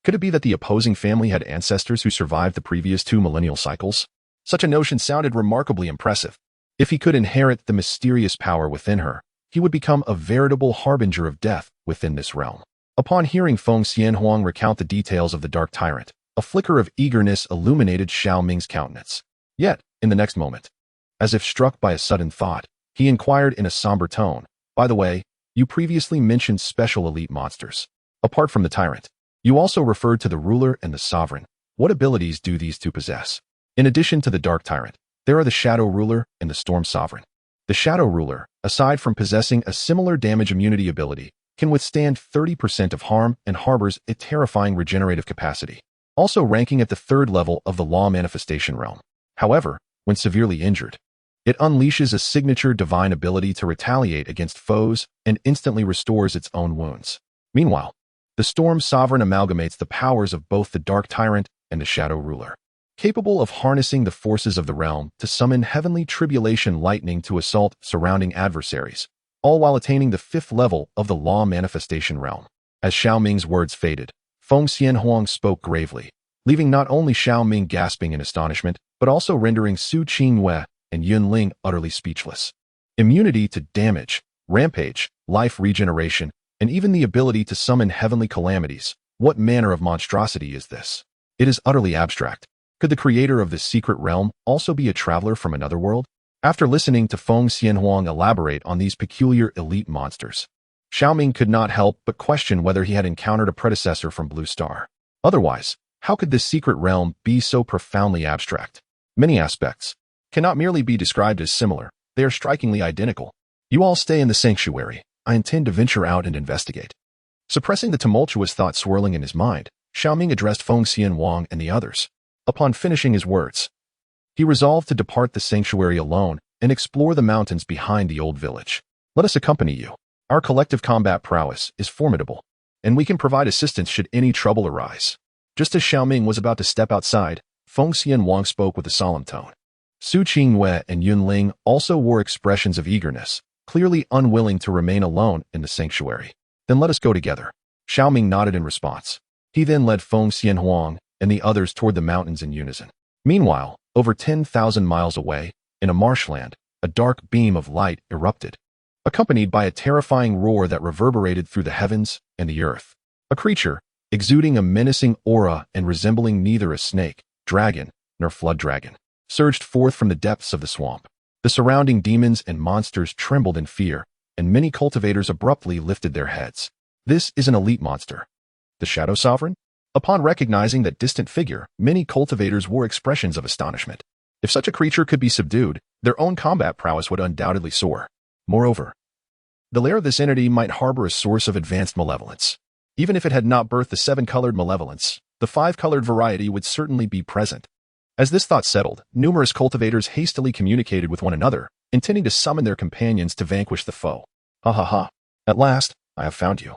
Could it be that the opposing family had ancestors who survived the previous 2 millennial cycles? Such a notion sounded remarkably impressive. If he could inherit the mysterious power within her, he would become a veritable harbinger of death within this realm. Upon hearing Feng Xianhuang recount the details of the Dark Tyrant, A flicker of eagerness illuminated Xiao Ming's countenance. Yet, in the next moment, as if struck by a sudden thought, he inquired in a somber tone, "By the way, you previously mentioned special elite monsters. Apart from the tyrant, you also referred to the ruler and the sovereign. What abilities do these two possess? In addition to the dark tyrant, there are the shadow ruler and the storm sovereign. The shadow ruler, aside from possessing a similar damage immunity ability, can withstand 30% of harm and harbors a terrifying regenerative capacity, also ranking at the 3rd level of the law manifestation realm. However, when severely injured, it unleashes a signature divine ability to retaliate against foes and instantly restores its own wounds. Meanwhile, the storm sovereign amalgamates the powers of both the dark tyrant and the shadow ruler, capable of harnessing the forces of the realm to summon heavenly tribulation lightning to assault surrounding adversaries, all while attaining the 5th level of the law manifestation realm. As Xiao Ming's words faded, Feng Xianhuang spoke gravely, leaving not only Xiao Ming gasping in astonishment, but also rendering Su Qingyue and Yunling utterly speechless. Immunity to damage, rampage, life regeneration, and even the ability to summon heavenly calamities. What manner of monstrosity is this? It is utterly abstract. Could the creator of this secret realm also be a traveler from another world? After listening to Feng Xianhuang elaborate on these peculiar elite monsters, Xiao Ming could not help but question whether he had encountered a predecessor from Blue Star. Otherwise, how could this secret realm be so profoundly abstract? Many aspects cannot merely be described as similar, they are strikingly identical. You all stay in the sanctuary. I intend to venture out and investigate. Suppressing the tumultuous thought swirling in his mind, Xiao Ming addressed Feng Xianhuang and the others. Upon finishing his words, he resolved to depart the sanctuary alone and explore the mountains behind the old village. Let us accompany you. Our collective combat prowess is formidable, and we can provide assistance should any trouble arise. Just as Xiao Ming was about to step outside, Feng Xianhuang spoke with a solemn tone. Su Qingyue and Yunling also wore expressions of eagerness, clearly unwilling to remain alone in the sanctuary. Then let us go together. Xiao Ming nodded in response. He then led Feng Xianhuang and the others toward the mountains in unison. Meanwhile, over 10,000 miles away, in a marshland, a dark beam of light erupted, accompanied by a terrifying roar that reverberated through the heavens and the earth. A creature, exuding a menacing aura and resembling neither a snake, dragon, nor flood dragon, surged forth from the depths of the swamp. The surrounding demons and monsters trembled in fear, and many cultivators abruptly lifted their heads. This is an elite monster. The Shadow Sovereign? Upon recognizing that distant figure, many cultivators wore expressions of astonishment. If such a creature could be subdued, their own combat prowess would undoubtedly soar. Moreover, the lair of this entity might harbor a source of advanced malevolence. Even if it had not birthed the 7-colored malevolence, the 5-colored variety would certainly be present. As this thought settled, numerous cultivators hastily communicated with one another, intending to summon their companions to vanquish the foe. Ha ha ha. At last, I have found you.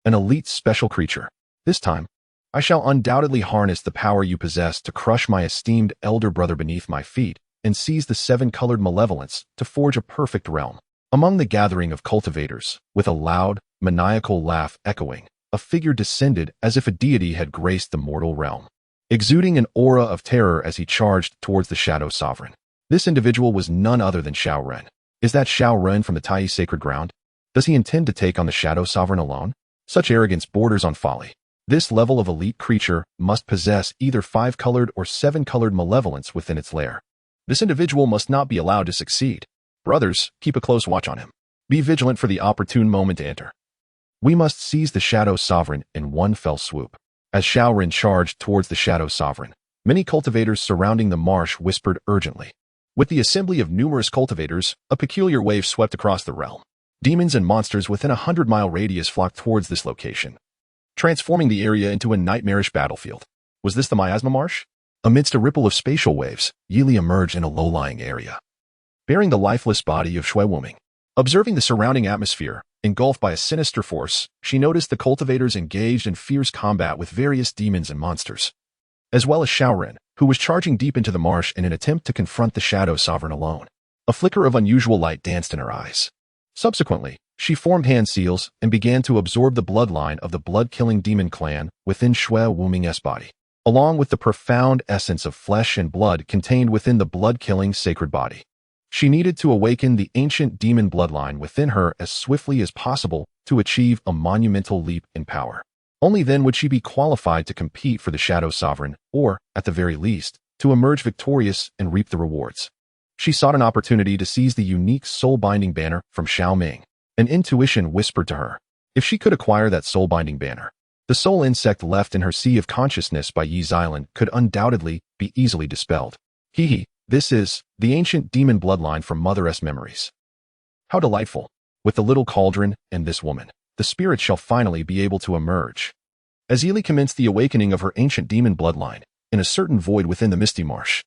An elite special creature. This time, I shall undoubtedly harness the power you possess to crush my esteemed elder brother beneath my feet and seize the 7-colored malevolence to forge a perfect realm. Among the gathering of cultivators, with a loud, maniacal laugh echoing, a figure descended as if a deity had graced the mortal realm, exuding an aura of terror as he charged towards the Shadow Sovereign. This individual was none other than Xiao Ren. Is that Xiao Ren from the Tai Sacred Ground? Does he intend to take on the Shadow Sovereign alone? Such arrogance borders on folly. This level of elite creature must possess either 5-colored or 7-colored malevolence within its lair. This individual must not be allowed to succeed. Brothers, keep a close watch on him. Be vigilant for the opportune moment to enter. We must seize the Shadow Sovereign in one fell swoop. As Xiao Ren charged towards the Shadow Sovereign, many cultivators surrounding the marsh whispered urgently. With the assembly of numerous cultivators, a peculiar wave swept across the realm. Demons and monsters within a 100-mile radius flocked towards this location, transforming the area into a nightmarish battlefield. Was this the Miasma Marsh? Amidst a ripple of spatial waves, Yili emerged in a low-lying area, bearing the lifeless body of Shui Wuming. Observing the surrounding atmosphere, engulfed by a sinister force, she noticed the cultivators engaged in fierce combat with various demons and monsters, as well as Xiao Ren, who was charging deep into the marsh in an attempt to confront the Shadow Sovereign alone. A flicker of unusual light danced in her eyes. Subsequently, she formed hand seals and began to absorb the bloodline of the blood-killing demon clan within Shui Wuming's body, along with the profound essence of flesh and blood contained within the blood-killing sacred body. She needed to awaken the ancient demon bloodline within her as swiftly as possible to achieve a monumental leap in power. Only then would she be qualified to compete for the Shadow Sovereign, or, at the very least, to emerge victorious and reap the rewards. She sought an opportunity to seize the unique soul-binding banner from Xiao Ming. An intuition whispered to her, if she could acquire that soul-binding banner, the soul insect left in her sea of consciousness by Yi's Island could undoubtedly be easily dispelled. This is the ancient demon bloodline from Mother-S memories. How delightful! With the little cauldron and this woman, the spirit shall finally be able to emerge. As Ely commenced the awakening of her ancient demon bloodline, in a certain void within the misty marsh,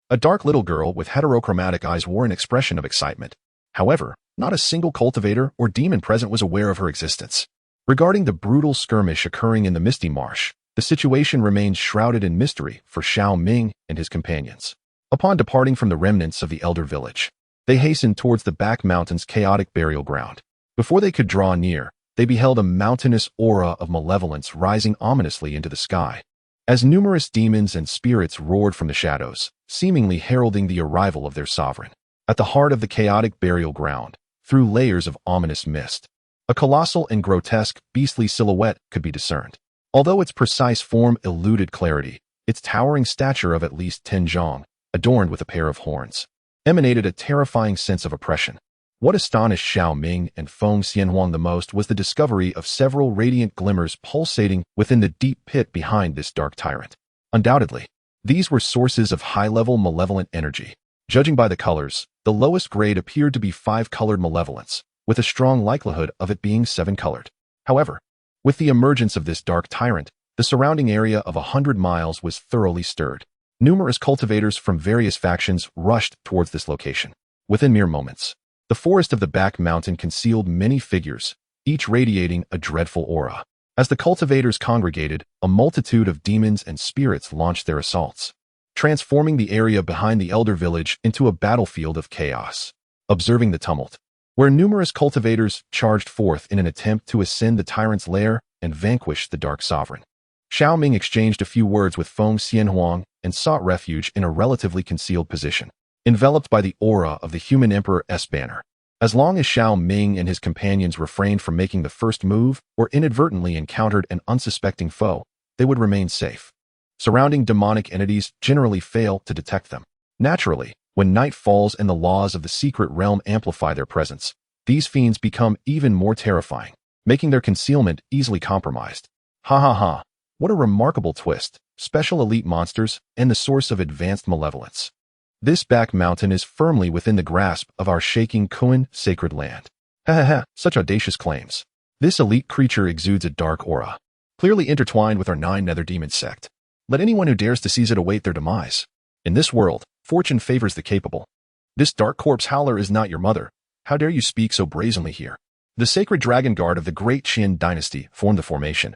a dark little girl with heterochromatic eyes wore an expression of excitement. However, not a single cultivator or demon present was aware of her existence. Regarding the brutal skirmish occurring in the misty marsh, the situation remained shrouded in mystery for Xiao Ming and his companions. Upon departing from the remnants of the elder village, they hastened towards the back mountain's chaotic burial ground. Before they could draw near, they beheld a mountainous aura of malevolence rising ominously into the sky. As numerous demons and spirits roared from the shadows, seemingly heralding the arrival of their sovereign. At the heart of the chaotic burial ground, through layers of ominous mist, a colossal and grotesque, beastly silhouette could be discerned. Although its precise form eluded clarity, its towering stature of at least 10 zhong, adorned with a pair of horns, emanated a terrifying sense of oppression. What astonished Xiao Ming and Feng Xianhuang the most was the discovery of several radiant glimmers pulsating within the deep pit behind this dark tyrant. Undoubtedly, these were sources of high-level malevolent energy. Judging by the colors, the lowest grade appeared to be 5-colored malevolence, with a strong likelihood of it being 7-colored. However, with the emergence of this dark tyrant, the surrounding area of 100 miles was thoroughly stirred. Numerous cultivators from various factions rushed towards this location. Within mere moments, the forest of the back mountain concealed many figures, each radiating a dreadful aura. As the cultivators congregated, a multitude of demons and spirits launched their assaults, transforming the area behind the elder village into a battlefield of chaos. Observing the tumult, where numerous cultivators charged forth in an attempt to ascend the tyrant's lair and vanquish the Dark Sovereign, Xiao Ming exchanged a few words with Feng Xianhuang and sought refuge in a relatively concealed position, enveloped by the aura of the human Emperor's banner. As long as Xiao Ming and his companions refrained from making the first move or inadvertently encountered an unsuspecting foe, they would remain safe. Surrounding demonic entities generally fail to detect them. Naturally, when night falls and the laws of the secret realm amplify their presence, these fiends become even more terrifying, making their concealment easily compromised. Ha ha ha, what a remarkable twist, special elite monsters and the source of advanced malevolence. This back mountain is firmly within the grasp of our shaking Kuan sacred land. Ha ha ha, such audacious claims. This elite creature exudes a dark aura, clearly intertwined with our 9 nether demon sect. Let anyone who dares to seize it await their demise. In this world, fortune favors the capable. This dark corpse howler is not your mother. How dare you speak so brazenly here? The sacred dragon guard of the great Qin dynasty formed the formation.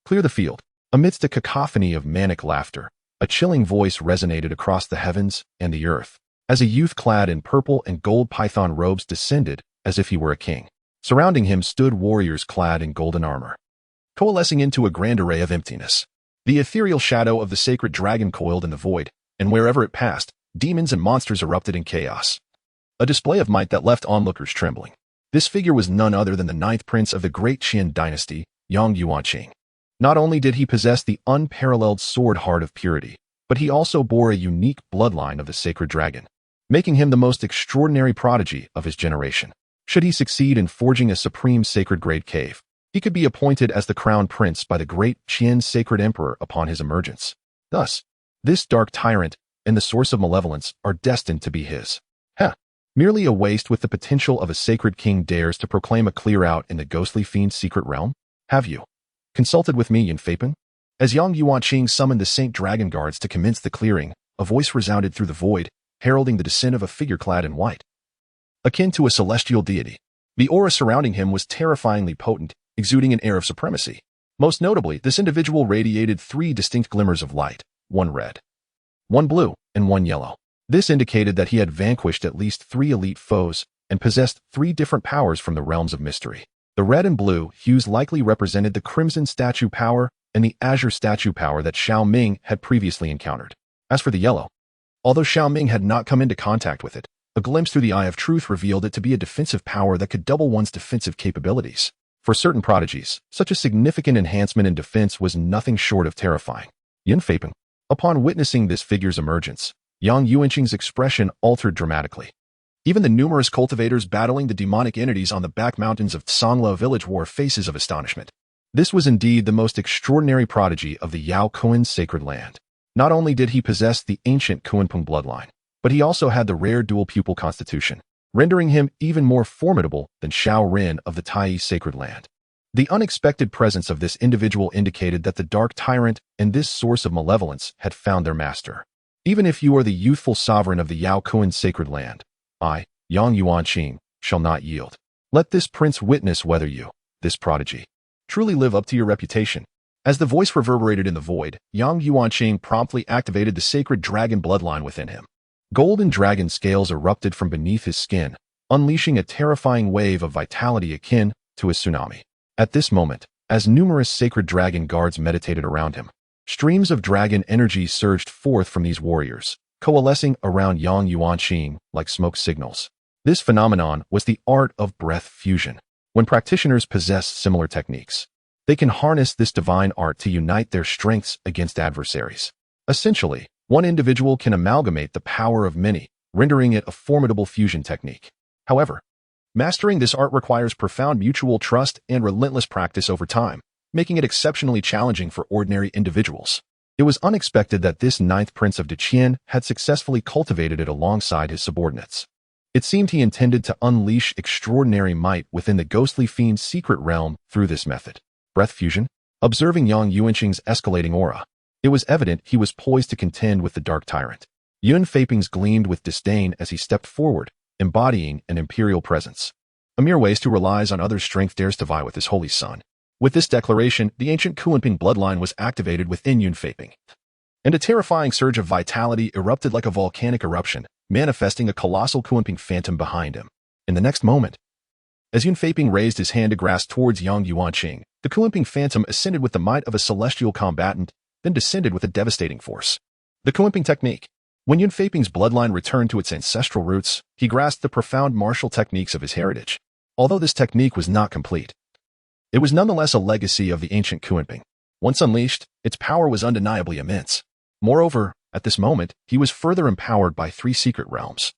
Clear the field. Amidst a cacophony of manic laughter, a chilling voice resonated across the heavens and the earth, as a youth clad in purple and gold python robes descended as if he were a king. Surrounding him stood warriors clad in golden armor, coalescing into a grand array of emptiness. The ethereal shadow of the sacred dragon coiled in the void, and wherever it passed, demons and monsters erupted in chaos. A display of might that left onlookers trembling. This figure was none other than the 9th prince of the great Qin dynasty, Yang Yuanqing. Not only did he possess the unparalleled sword heart of purity, but he also bore a unique bloodline of the sacred dragon, making him the most extraordinary prodigy of his generation. Should he succeed in forging a supreme sacred grade cave, he could be appointed as the crown prince by the great Qin sacred emperor upon his emergence. Thus, this dark tyrant and the source of malevolence are destined to be his. Merely a waste with the potential of a sacred king dares to proclaim a clear out in the ghostly fiend's secret realm? Have you consulted with me, Yin Feipen? As Yang Yuanqing summoned the Saint Dragon Guards to commence the clearing, a voice resounded through the void, heralding the descent of a figure clad in white, akin to a celestial deity. The aura surrounding him was terrifyingly potent, exuding an air of supremacy. Most notably, this individual radiated 3 distinct glimmers of light, 1 red, 1 blue, and 1 yellow. This indicated that he had vanquished at least 3 elite foes and possessed 3 different powers from the realms of mystery. The red and blue hues likely represented the crimson statue power and the azure statue power that Xiao Ming had previously encountered. As for the yellow, although Xiao Ming had not come into contact with it, a glimpse through the Eye of Truth revealed it to be a defensive power that could double one's defensive capabilities. For certain prodigies, such a significant enhancement in defense was nothing short of terrifying. Yunfeiping. Upon witnessing this figure's emergence, Yang Yuanqing's expression altered dramatically. Even the numerous cultivators battling the demonic entities on the back mountains of Tsangla village wore faces of astonishment. This was indeed the most extraordinary prodigy of the Yao Kuan sacred land. Not only did he possess the ancient Kuanping bloodline, but he also had the rare dual pupil constitution, rendering him even more formidable than Xiao Rin of the Tai sacred land. The unexpected presence of this individual indicated that the dark tyrant and this source of malevolence had found their master. Even if you are the youthful sovereign of the Yao Kuan sacred land, I, Yang Yuanqing, shall not yield. Let this prince witness whether you, this prodigy, truly live up to your reputation. As the voice reverberated in the void, Yang Yuanqing promptly activated the sacred dragon bloodline within him. Golden dragon scales erupted from beneath his skin, unleashing a terrifying wave of vitality akin to a tsunami. At this moment, as numerous sacred dragon guards meditated around him, streams of dragon energy surged forth from these warriors, coalescing around Yang Yuanqing like smoke signals. This phenomenon was the art of breath fusion. When practitioners possess similar techniques, they can harness this divine art to unite their strengths against adversaries. Essentially, one individual can amalgamate the power of many, rendering it a formidable fusion technique. However, mastering this art requires profound mutual trust and relentless practice over time, making it exceptionally challenging for ordinary individuals. It was unexpected that this ninth prince of Deqian had successfully cultivated it alongside his subordinates. It seemed he intended to unleash extraordinary might within the ghostly fiend's secret realm through this method. Breath fusion? Observing Yang Yuanqing's escalating aura, it was evident he was poised to contend with the dark tyrant. Yunfeiping's gleamed with disdain as he stepped forward, embodying an imperial presence. A mere waste who relies on others' strength dares to vie with his holy son. With this declaration, the ancient Kuanping bloodline was activated within Yunfeiping, and a terrifying surge of vitality erupted like a volcanic eruption, manifesting a colossal Kuanping phantom behind him. In the next moment, as Yunfeiping raised his hand to grasp towards Yang Yuanqing, the Kuanping phantom ascended with the might of a celestial combatant, then descended with a devastating force. The Kuanping technique. When Yunfeiping's bloodline returned to its ancestral roots, he grasped the profound martial techniques of his heritage. Although this technique was not complete, it was nonetheless a legacy of the ancient Kuanping. Once unleashed, its power was undeniably immense. Moreover, at this moment, he was further empowered by 3 secret realms,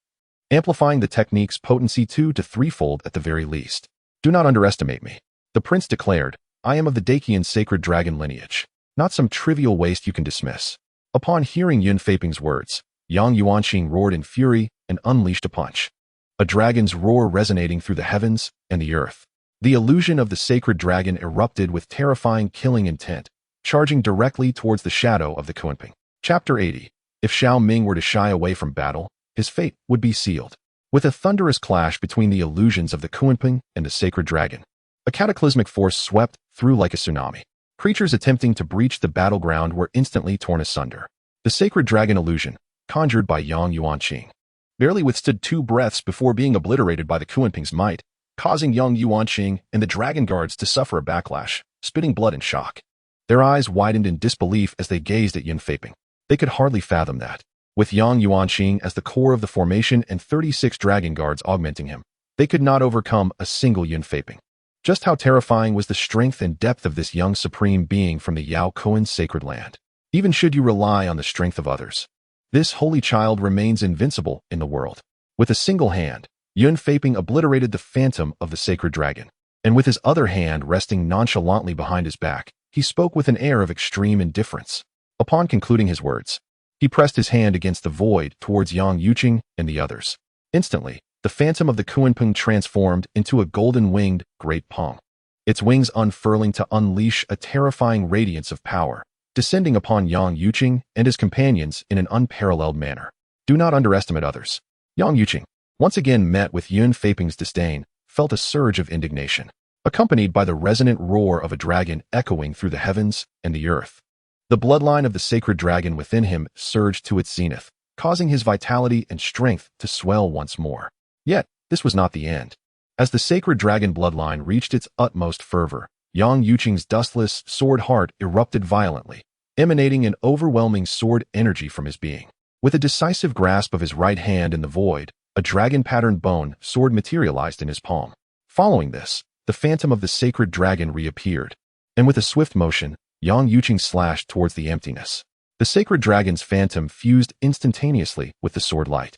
amplifying the technique's potency 2 to 3-fold at the very least. Do not underestimate me, the prince declared. I am of the Dacian sacred dragon lineage, not some trivial waste you can dismiss. Upon hearing Yunfeiping's words, Yang Yuanqing roared in fury and unleashed a punch. A dragon's roar resonating through the heavens and the earth. The illusion of the sacred dragon erupted with terrifying killing intent, charging directly towards the shadow of the Kuanping. Chapter 80. If Xiao Ming were to shy away from battle, his fate would be sealed. With a thunderous clash between the illusions of the Kuanping and the sacred dragon, a cataclysmic force swept through like a tsunami. Creatures attempting to breach the battleground were instantly torn asunder. The sacred dragon illusion, conjured by Yang Yuanqing, barely withstood 2 breaths before being obliterated by the Kuanping's might, causing Yang Yuanqing and the dragon guards to suffer a backlash, spitting blood in shock. Their eyes widened in disbelief as they gazed at Yunfeiping. They could hardly fathom that, with Yang Yuanqing as the core of the formation and 36 dragon guards augmenting him, they could not overcome a single Yunfeiping. Just how terrifying was the strength and depth of this young supreme being from the Yao Kuan sacred land. Even should you rely on the strength of others, this holy child remains invincible in the world. With a single hand, Yunfeiping obliterated the phantom of the sacred dragon, and with his other hand resting nonchalantly behind his back, he spoke with an air of extreme indifference. Upon concluding his words, he pressed his hand against the void towards Yang Yuanqing and the others. Instantly, the phantom of the Kuanping transformed into a golden-winged great pong, its wings unfurling to unleash a terrifying radiance of power, descending upon Yang Yuanqing and his companions in an unparalleled manner. Do not underestimate others. Yang Yuanqing, once again met with Yunfeiping's disdain, felt a surge of indignation, accompanied by the resonant roar of a dragon echoing through the heavens and the earth. The bloodline of the sacred dragon within him surged to its zenith, causing his vitality and strength to swell once more. Yet, this was not the end. As the sacred dragon bloodline reached its utmost fervor, Yang Yuanqing's dustless sword heart erupted violently, emanating an overwhelming sword energy from his being. With a decisive grasp of his right hand in the void, a dragon-patterned bone sword materialized in his palm. Following this, the phantom of the sacred dragon reappeared, and with a swift motion, Yang Yuqing slashed towards the emptiness. The sacred dragon's phantom fused instantaneously with the sword light,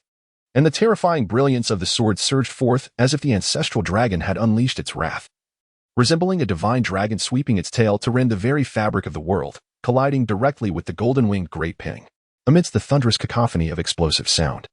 and the terrifying brilliance of the sword surged forth as if the ancestral dragon had unleashed its wrath. Resembling a divine dragon sweeping its tail to rend the very fabric of the world, colliding directly with the golden-winged great ping. Amidst the thunderous cacophony of explosive sound,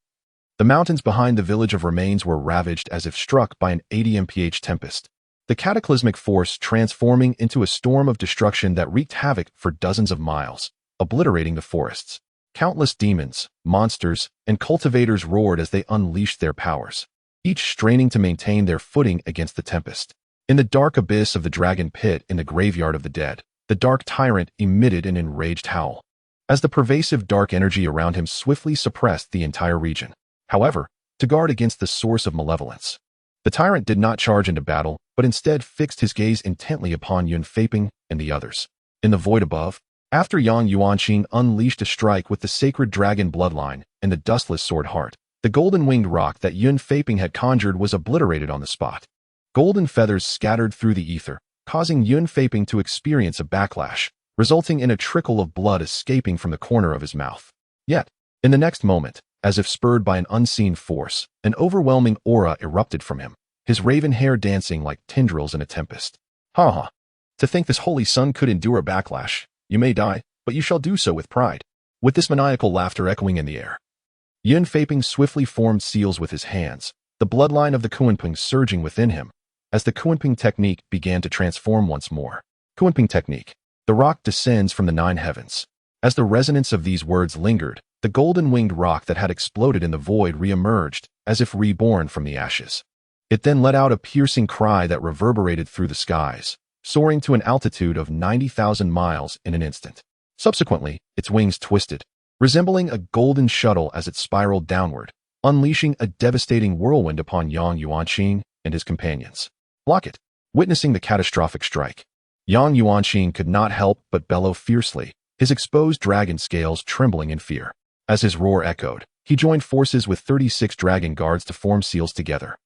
the mountains behind the village of remains were ravaged as if struck by an 80 mph tempest, the cataclysmic force transforming into a storm of destruction that wreaked havoc for dozens of miles, obliterating the forests. Countless demons, monsters, and cultivators roared as they unleashed their powers, each straining to maintain their footing against the tempest. In the dark abyss of the dragon pit in the graveyard of the dead, the dark tyrant emitted an enraged howl, as the pervasive dark energy around him swiftly suppressed the entire region. However, to guard against the source of malevolence, the tyrant did not charge into battle, but instead fixed his gaze intently upon Yun Faping and the others. In the void above, after Yang Yuanqing unleashed a strike with the sacred dragon bloodline and the dustless sword heart, the golden-winged rock that Yun Faping had conjured was obliterated on the spot. Golden feathers scattered through the ether, causing Yun Faping to experience a backlash, resulting in a trickle of blood escaping from the corner of his mouth. Yet, in the next moment, as if spurred by an unseen force, an overwhelming aura erupted from him, his raven hair dancing like tendrils in a tempest. Ha ha! To think this holy sun could endure a backlash. You may die, but you shall do so with pride. With this maniacal laughter echoing in the air, Yun Faping swiftly formed seals with his hands, the bloodline of the Kunping surging within him, as the Kunping technique began to transform once more. Kunping technique. The rock descends from the 9 heavens. As the resonance of these words lingered, the golden-winged rock that had exploded in the void re-emerged, as if reborn from the ashes. It then let out a piercing cry that reverberated through the skies, soaring to an altitude of 90,000 miles in an instant. Subsequently, its wings twisted, resembling a golden shuttle as it spiraled downward, unleashing a devastating whirlwind upon Yang Yuanqing and his companions. Block it! Witnessing the catastrophic strike, Yang Yuanqing could not help but bellow fiercely, his exposed dragon scales trembling in fear. As his roar echoed, he joined forces with 36 dragon guards to form seals together,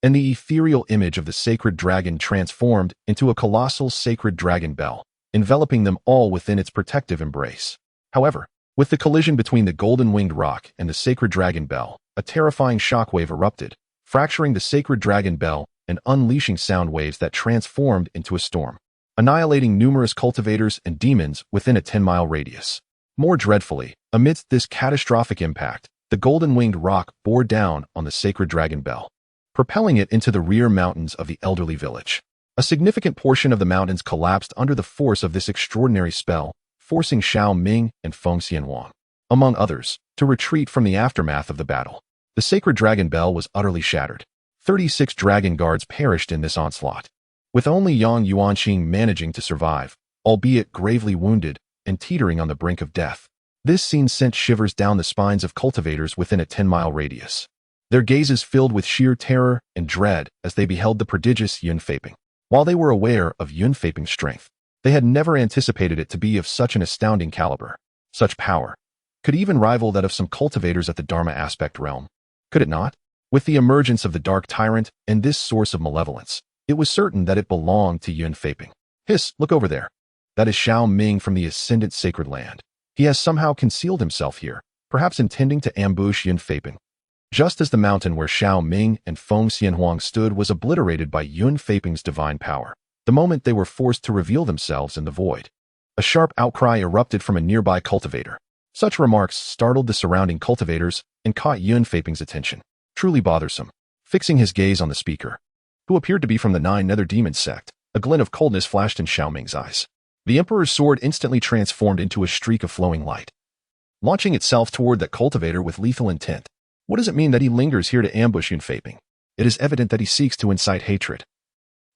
and the ethereal image of the sacred dragon transformed into a colossal sacred dragon bell, enveloping them all within its protective embrace. However, with the collision between the golden-winged rock and the sacred dragon bell, a terrifying shockwave erupted, fracturing the sacred dragon bell and unleashing sound waves that transformed into a storm, annihilating numerous cultivators and demons within a 10-mile radius. More dreadfully, amidst this catastrophic impact, the golden-winged rock bore down on the sacred dragon bell, propelling it into the rear mountains of the elderly village. A significant portion of the mountains collapsed under the force of this extraordinary spell, forcing Xiao Ming and Feng Xianhuang, among others, to retreat from the aftermath of the battle. The sacred dragon bell was utterly shattered. 36 dragon guards perished in this onslaught, with only Yang Yuanqing managing to survive, albeit gravely wounded and teetering on the brink of death. This scene sent shivers down the spines of cultivators within a 10-mile radius, their gazes filled with sheer terror and dread as they beheld the prodigious Yun Faping. While they were aware of Yun Faping's strength, they had never anticipated it to be of such an astounding caliber. Such power could even rival that of some cultivators at the Dharma aspect realm. Could it not? With the emergence of the Dark Tyrant and this source of malevolence, it was certain that it belonged to Yun Faping. Hiss, look over there. That is Xiao Ming from the Ascendant Sacred Land. He has somehow concealed himself here, perhaps intending to ambush Yun Faping. Just as the mountain where Xiao Ming and Feng Xianhuang stood was obliterated by Yun Faping's divine power, the moment they were forced to reveal themselves in the void, a sharp outcry erupted from a nearby cultivator. Such remarks startled the surrounding cultivators and caught Yun Faping's attention. Truly bothersome. Fixing his gaze on the speaker, who appeared to be from the 9 Nether Demon sect, a glint of coldness flashed in Xiao Ming's eyes. The Emperor's sword instantly transformed into a streak of flowing light, launching itself toward that cultivator with lethal intent. What does it mean that he lingers here to ambush Yun Faping? It is evident that he seeks to incite hatred,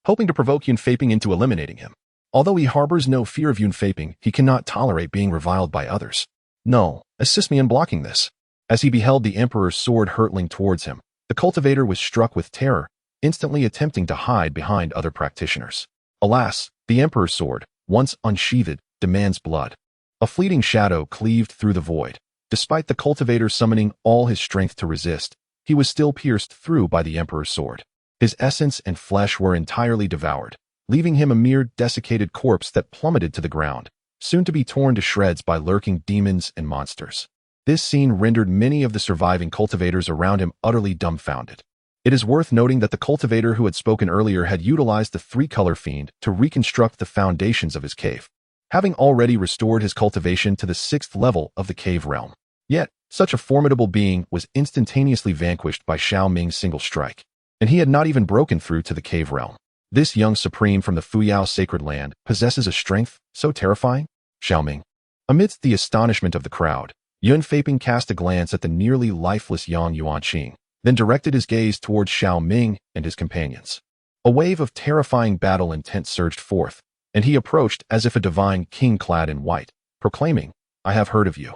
hoping to provoke Yun Faping into eliminating him. Although he harbors no fear of Yun Faping, he cannot tolerate being reviled by others. No, assist me in blocking this. As he beheld the Emperor's sword hurtling towards him, the cultivator was struck with terror, instantly attempting to hide behind other practitioners. Alas, the Emperor's sword, once unsheathed, demands blood. A fleeting shadow cleaved through the void. Despite the cultivator summoning all his strength to resist, he was still pierced through by the Emperor's sword. His essence and flesh were entirely devoured, leaving him a mere desiccated corpse that plummeted to the ground, soon to be torn to shreds by lurking demons and monsters. This scene rendered many of the surviving cultivators around him utterly dumbfounded. It is worth noting that the cultivator who had spoken earlier had utilized the three-color fiend to reconstruct the foundations of his cave, having already restored his cultivation to the 6th level of the cave realm. Yet, such a formidable being was instantaneously vanquished by Xiao Ming's single strike, and he had not even broken through to the cave realm. This young supreme from the Fuyao sacred land possesses a strength so terrifying? Xiao Ming. Amidst the astonishment of the crowd, Yun Feiping cast a glance at the nearly lifeless Yang Yuanqing, then directed his gaze towards Xiao Ming and his companions. A wave of terrifying battle intent surged forth, and he approached as if a divine king clad in white, proclaiming, "I have heard of you.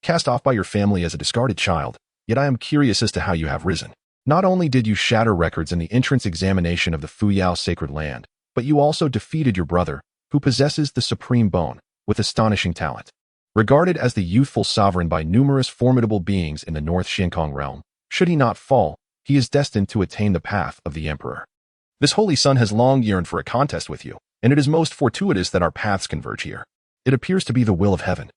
Cast off by your family as a discarded child, yet I am curious as to how you have risen. Not only did you shatter records in the entrance examination of the Fuyao sacred land, but you also defeated your brother, who possesses the supreme bone, with astonishing talent. Regarded as the youthful sovereign by numerous formidable beings in the North Xiankong realm, should he not fall, he is destined to attain the path of the emperor. This holy son has long yearned for a contest with you, and it is most fortuitous that our paths converge here. It appears to be the will of heaven,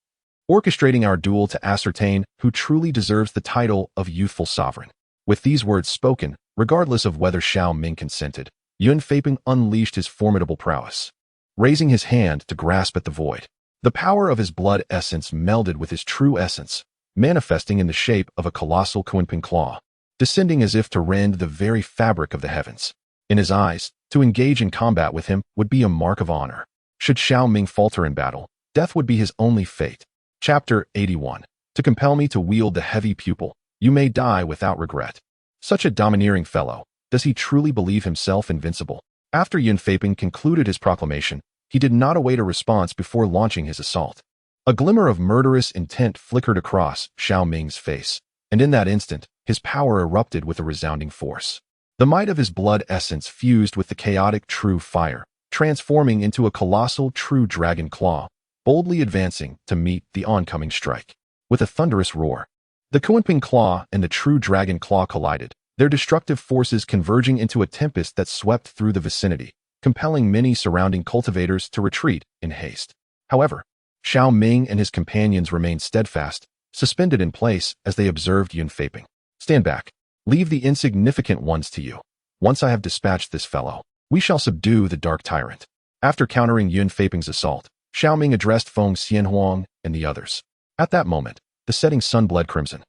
orchestrating our duel to ascertain who truly deserves the title of youthful sovereign." With these words spoken, regardless of whether Xiao Ming consented, Yun Feiping unleashed his formidable prowess. Raising his hand to grasp at the void, the power of his blood essence melded with his true essence, manifesting in the shape of a colossal Kunping claw, descending as if to rend the very fabric of the heavens. In his eyes, to engage in combat with him would be a mark of honor. Should Xiao Ming falter in battle, death would be his only fate. Chapter 81. To compel me to wield the heavy pupil, you may die without regret. Such a domineering fellow, does he truly believe himself invincible? After Yun Feiping concluded his proclamation, he did not await a response before launching his assault. A glimmer of murderous intent flickered across Xiao Ming's face, and in that instant, his power erupted with a resounding force. The might of his blood essence fused with the chaotic true fire, transforming into a colossal true dragon claw, boldly advancing to meet the oncoming strike. With a thunderous roar, the Kunping claw and the true dragon claw collided, their destructive forces converging into a tempest that swept through the vicinity, compelling many surrounding cultivators to retreat in haste. However, Xiao Ming and his companions remained steadfast, suspended in place as they observed Yun Feiping. "Stand back. Leave the insignificant ones to you. Once I have dispatched this fellow, we shall subdue the dark tyrant." After countering Yun Feiping's assault, Xiao Ming addressed Feng Xianhuang and the others. At that moment, the setting sun bled crimson,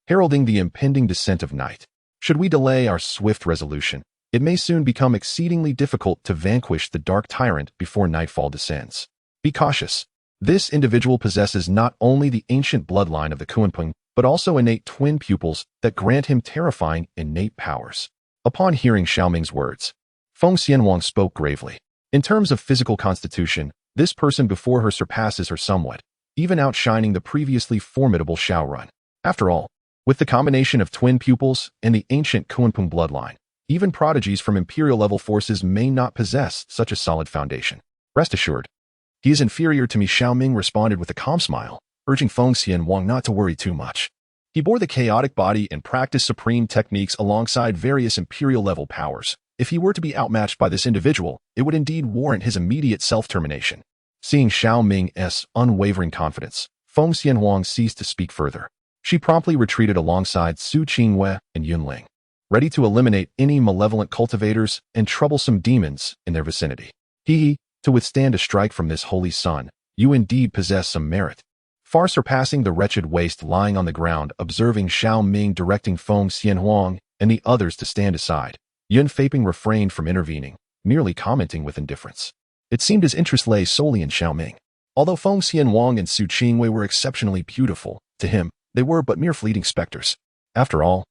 heralding the impending descent of night. Should we delay our swift resolution, it may soon become exceedingly difficult to vanquish the dark tyrant before nightfall descends. Be cautious. This individual possesses not only the ancient bloodline of the Kunping, but also innate twin pupils that grant him terrifying innate powers. Upon hearing Xiao Ming's words, Feng Xianhuang spoke gravely. In terms of physical constitution, this person before her surpasses her somewhat, even outshining the previously formidable Xiao Run. After all, with the combination of twin pupils and the ancient Kunping bloodline, even prodigies from imperial-level forces may not possess such a solid foundation. Rest assured, he is inferior to me. Xiao Ming responded with a calm smile, urging Feng Xianhuang not to worry too much. He bore the chaotic body and practiced supreme techniques alongside various imperial-level powers. If he were to be outmatched by this individual, it would indeed warrant his immediate self-termination. Seeing Xiao Ming's unwavering confidence, Feng Xianhuang ceased to speak further. She promptly retreated alongside Su Qingwei and Yunling, ready to eliminate any malevolent cultivators and troublesome demons in their vicinity. To withstand a strike from this holy sun, you indeed possess some merit. Far surpassing the wretched waste lying on the ground, observing Xiao Ming directing Feng Xianhuang and the others to stand aside, Yun Feiping refrained from intervening, merely commenting with indifference. It seemed his interest lay solely in Xiao Ming. Although Feng Xianhuang and Su Qingwei were exceptionally beautiful, to him, they were but mere fleeting specters. After all,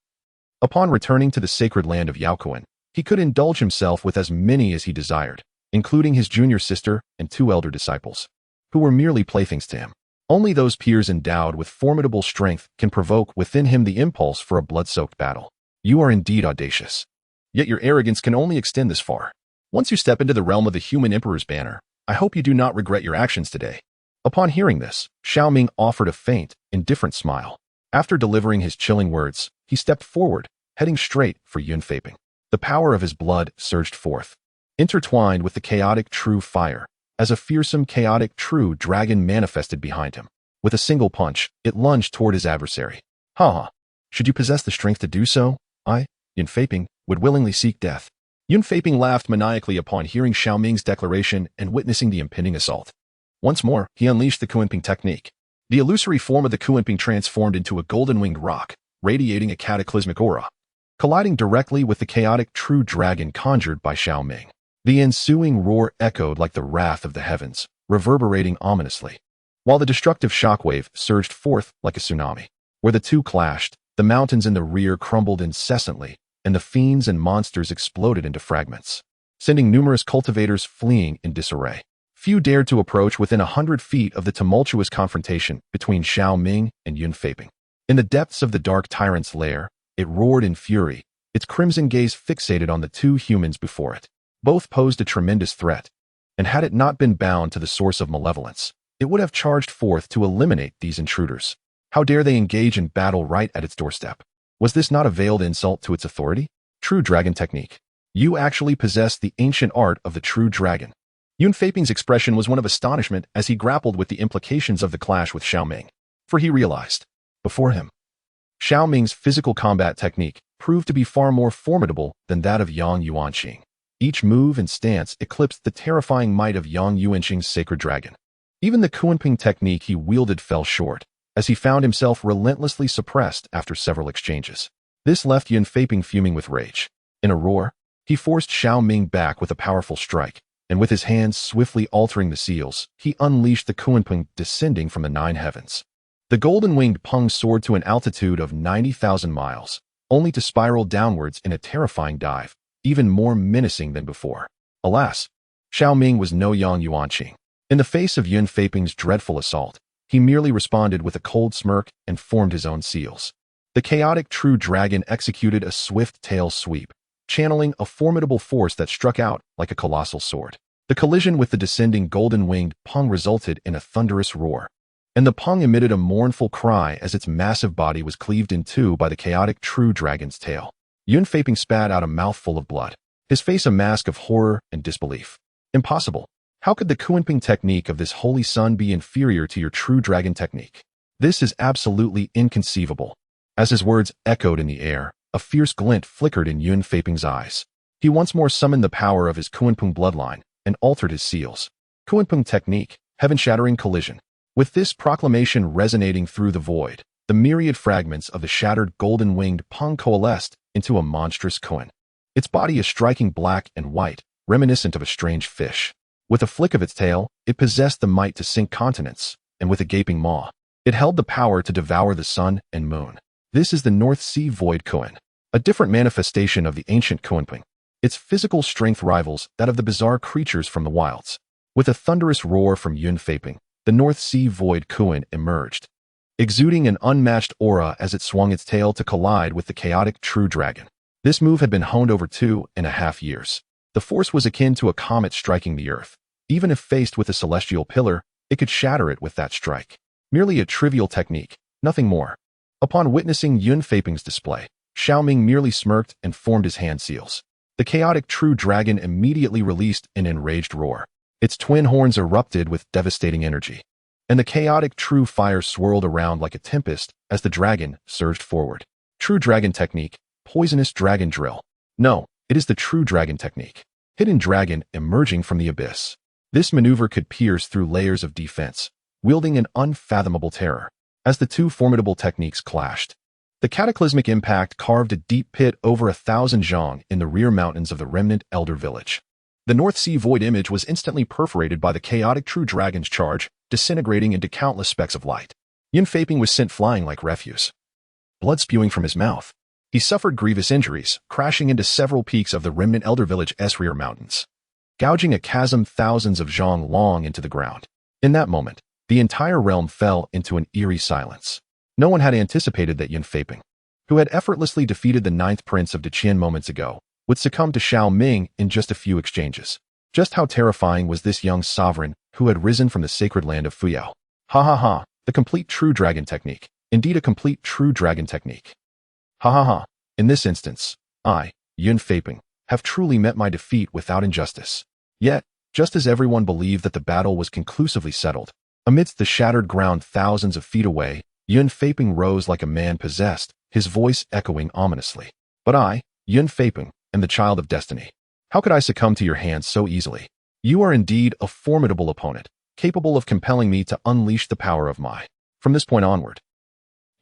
upon returning to the sacred land of Yaokuan, he could indulge himself with as many as he desired, including his junior sister and 2 elder disciples, who were merely playthings to him. Only those peers endowed with formidable strength can provoke within him the impulse for a blood-soaked battle. You are indeed audacious. Yet your arrogance can only extend this far. Once you step into the realm of the human emperor's banner, I hope you do not regret your actions today. Upon hearing this, Xiao Ming offered a faint, indifferent smile. After delivering his chilling words, he stepped forward, heading straight for Yun Feiping. The power of his blood surged forth, intertwined with the chaotic true fire, as a fearsome chaotic true dragon manifested behind him. With a single punch, it lunged toward his adversary. Ha! Should you possess the strength to do so, I, Yun Feiping, would willingly seek death. Yun Feiping laughed maniacally upon hearing Xiao Ming's declaration and witnessing the impending assault. Once more, he unleashed the Kunping technique. The illusory form of the Kunping transformed into a golden-winged rock, radiating a cataclysmic aura, colliding directly with the chaotic true dragon conjured by Xiao Ming. The ensuing roar echoed like the wrath of the heavens, reverberating ominously, while the destructive shockwave surged forth like a tsunami. Where the two clashed, the mountains in the rear crumbled incessantly, and the fiends and monsters exploded into fragments, sending numerous cultivators fleeing in disarray. Few dared to approach within 100 feet of the tumultuous confrontation between Xiao Ming and Yun Feiping. In the depths of the dark tyrant's lair, it roared in fury, its crimson gaze fixated on the two humans before it. Both posed a tremendous threat, and had it not been bound to the source of malevolence, it would have charged forth to eliminate these intruders. How dare they engage in battle right at its doorstep? Was this not a veiled insult to its authority? True dragon technique. You actually possess the ancient art of the true dragon. Yun Feiping's expression was one of astonishment as he grappled with the implications of the clash with Xiao Ming, for he realized, before him, Xiao Ming's physical combat technique proved to be far more formidable than that of Yang Yuanqing. Each move and stance eclipsed the terrifying might of Yang Yuanqing's sacred dragon. Even the Kunping technique he wielded fell short, as he found himself relentlessly suppressed after several exchanges. This left Yun Feiping fuming with rage. In a roar, he forced Xiao Ming back with a powerful strike, and with his hands swiftly altering the seals, he unleashed the Kunping descending from the 9 heavens. The golden-winged Peng soared to an altitude of 90,000 miles, only to spiral downwards in a terrifying dive, even more menacing than before. Alas, Xiao Ming was no Yang Yuanqing. In the face of Yun Feiping's dreadful assault, he merely responded with a cold smirk and formed his own seals. The chaotic true dragon executed a swift tail sweep, channeling a formidable force that struck out like a colossal sword. The collision with the descending golden-winged Peng resulted in a thunderous roar, and the Peng emitted a mournful cry as its massive body was cleaved in two by the chaotic true dragon's tail. Yun Feiping spat out a mouthful of blood, his face a mask of horror and disbelief. Impossible. How could the Kunping technique of this holy sun be inferior to your true dragon technique? This is absolutely inconceivable. As his words echoed in the air, a fierce glint flickered in Yun Feiping's eyes. He once more summoned the power of his Kunping bloodline and altered his seals. Kunping technique, heaven-shattering collision. With this proclamation resonating through the void, the myriad fragments of the shattered golden-winged Peng coalesced into a monstrous koan. Its body a striking black and white, reminiscent of a strange fish. With a flick of its tail, it possessed the might to sink continents, and with a gaping maw, it held the power to devour the sun and moon. This is the North Sea Void Koan, a different manifestation of the ancient Kunping. Its physical strength rivals that of the bizarre creatures from the wilds. With a thunderous roar from Yun Feiping, the North Sea Void Koan emerged, exuding an unmatched aura as it swung its tail to collide with the chaotic true dragon. This move had been honed over 2.5 years. The force was akin to a comet striking the earth. Even if faced with a celestial pillar, it could shatter it with that strike. Merely a trivial technique, nothing more. Upon witnessing Yun Feiping's display, Xiao Ming merely smirked and formed his hand seals. The chaotic true dragon immediately released an enraged roar. Its twin horns erupted with devastating energy, and the chaotic true fire swirled around like a tempest as the dragon surged forward. True dragon technique, poisonous dragon drill. No, it is the true dragon technique. Hidden dragon emerging from the abyss. This maneuver could pierce through layers of defense, wielding an unfathomable terror. As the two formidable techniques clashed, the cataclysmic impact carved a deep pit over 1,000 zhang in the rear mountains of the remnant elder village. The North Sea Void image was instantly perforated by the chaotic true dragon's charge, disintegrating into countless specks of light. Yun Feiping was sent flying like refuse, blood spewing from his mouth. He suffered grievous injuries, crashing into several peaks of the remnant elder village's rear mountains, gouging a chasm thousands of zhang long into the ground. In that moment, the entire realm fell into an eerie silence. No one had anticipated that Yun Feiping, who had effortlessly defeated the 9th prince of Deqian moments ago, would succumb to Xiao Ming in just a few exchanges. Just how terrifying was this young sovereign who had risen from the sacred land of Fuyao? Ha ha ha, the complete true dragon technique. Indeed a complete true dragon technique. Ha ha ha. In this instance, I, Yun Feiping, have truly met my defeat without injustice. Yet, just as everyone believed that the battle was conclusively settled, amidst the shattered ground thousands of feet away, Yun Feiping rose like a man possessed, his voice echoing ominously. But I, Yun Feiping, am the child of destiny. How could I succumb to your hands so easily? You are indeed a formidable opponent, capable of compelling me to unleash the power of my. From this point onward,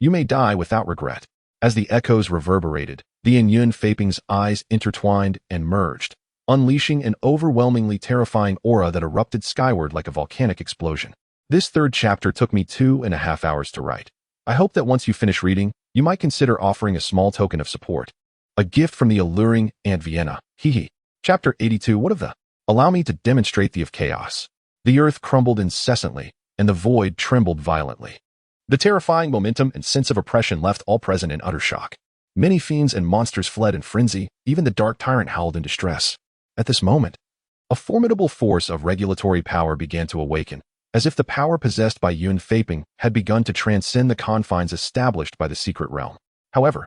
you may die without regret. As the echoes reverberated, in Yun Feiping's eyes intertwined and merged, unleashing an overwhelmingly terrifying aura that erupted skyward like a volcanic explosion. This third chapter took me 2.5 hours to write. I hope that once you finish reading, you might consider offering a small token of support. A gift from the alluring Aunt Vienna. Hee. Chapter 82. What of the? Allow me to demonstrate the of chaos. The earth crumbled incessantly, and the void trembled violently. The terrifying momentum and sense of oppression left all present in utter shock. Many fiends and monsters fled in frenzy, even the dark tyrant howled in distress. At this moment, a formidable force of regulatory power began to awaken, as if the power possessed by Yun Feiping had begun to transcend the confines established by the secret realm. However,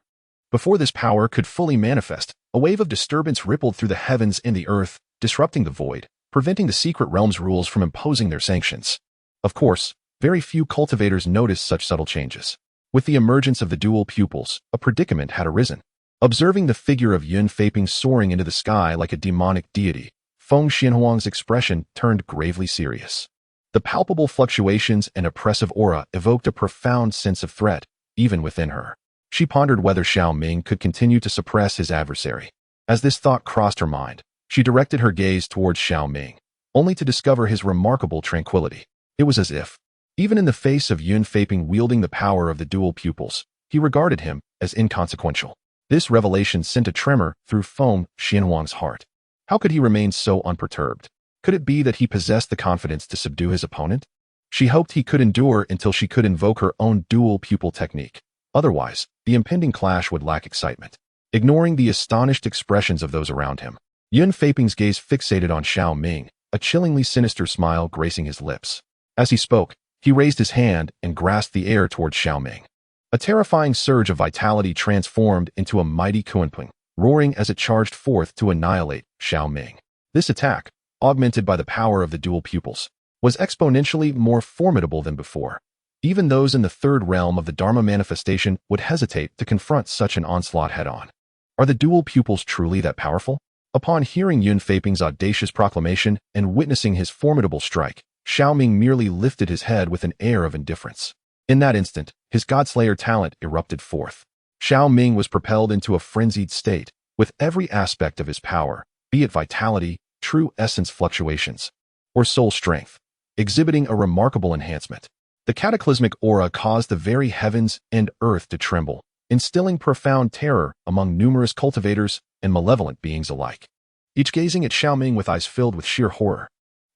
before this power could fully manifest, a wave of disturbance rippled through the heavens and the earth, disrupting the void, preventing the secret realm's rules from imposing their sanctions. Of course, very few cultivators noticed such subtle changes. With the emergence of the dual pupils, a predicament had arisen. Observing the figure of Yun Feiping soaring into the sky like a demonic deity, Feng Xianhuang's expression turned gravely serious. The palpable fluctuations and oppressive aura evoked a profound sense of threat, even within her. She pondered whether Xiao Ming could continue to suppress his adversary. As this thought crossed her mind, she directed her gaze towards Xiao Ming, only to discover his remarkable tranquility. It was as if, even in the face of Yun Feiping wielding the power of the dual pupils, he regarded him as inconsequential. This revelation sent a tremor through Feng Xianhuang's heart. How could he remain so unperturbed? Could it be that he possessed the confidence to subdue his opponent? She hoped he could endure until she could invoke her own dual pupil technique. Otherwise, the impending clash would lack excitement. Ignoring the astonished expressions of those around him, Yun Feiping's gaze fixated on Xiao Ming, a chillingly sinister smile gracing his lips. As he spoke, he raised his hand and grasped the air towards Xiao Ming. A terrifying surge of vitality transformed into a mighty kunping, roaring as it charged forth to annihilate Xiao Ming. This attack, augmented by the power of the dual pupils, was exponentially more formidable than before. Even those in the third realm of the Dharma manifestation would hesitate to confront such an onslaught head-on. Are the dual pupils truly that powerful? Upon hearing Yun Feiping's audacious proclamation and witnessing his formidable strike, Xiao Ming merely lifted his head with an air of indifference. In that instant, his Godslayer talent erupted forth. Xiao Ming was propelled into a frenzied state, with every aspect of his power, be it vitality, true essence fluctuations, or soul strength, exhibiting a remarkable enhancement. The cataclysmic aura caused the very heavens and earth to tremble, instilling profound terror among numerous cultivators and malevolent beings alike, each gazing at Xiao Ming with eyes filled with sheer horror.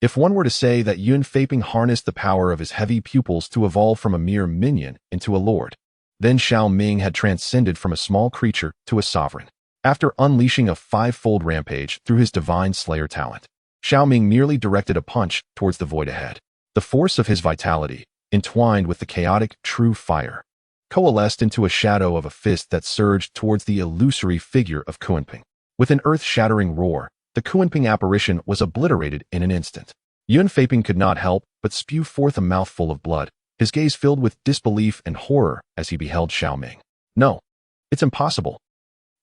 If one were to say that Yun Feiping harnessed the power of his heavy pupils to evolve from a mere minion into a lord, then Xiao Ming had transcended from a small creature to a sovereign. After unleashing a five-fold rampage through his divine slayer talent, Xiao Ming merely directed a punch towards the void ahead. The force of his vitality, entwined with the chaotic true fire, coalesced into a shadow of a fist that surged towards the illusory figure of Kunping. With an earth-shattering roar, the Kunping apparition was obliterated in an instant. Yun Feiping could not help but spew forth a mouthful of blood, his gaze filled with disbelief and horror as he beheld Xiao Ming. No, it's impossible.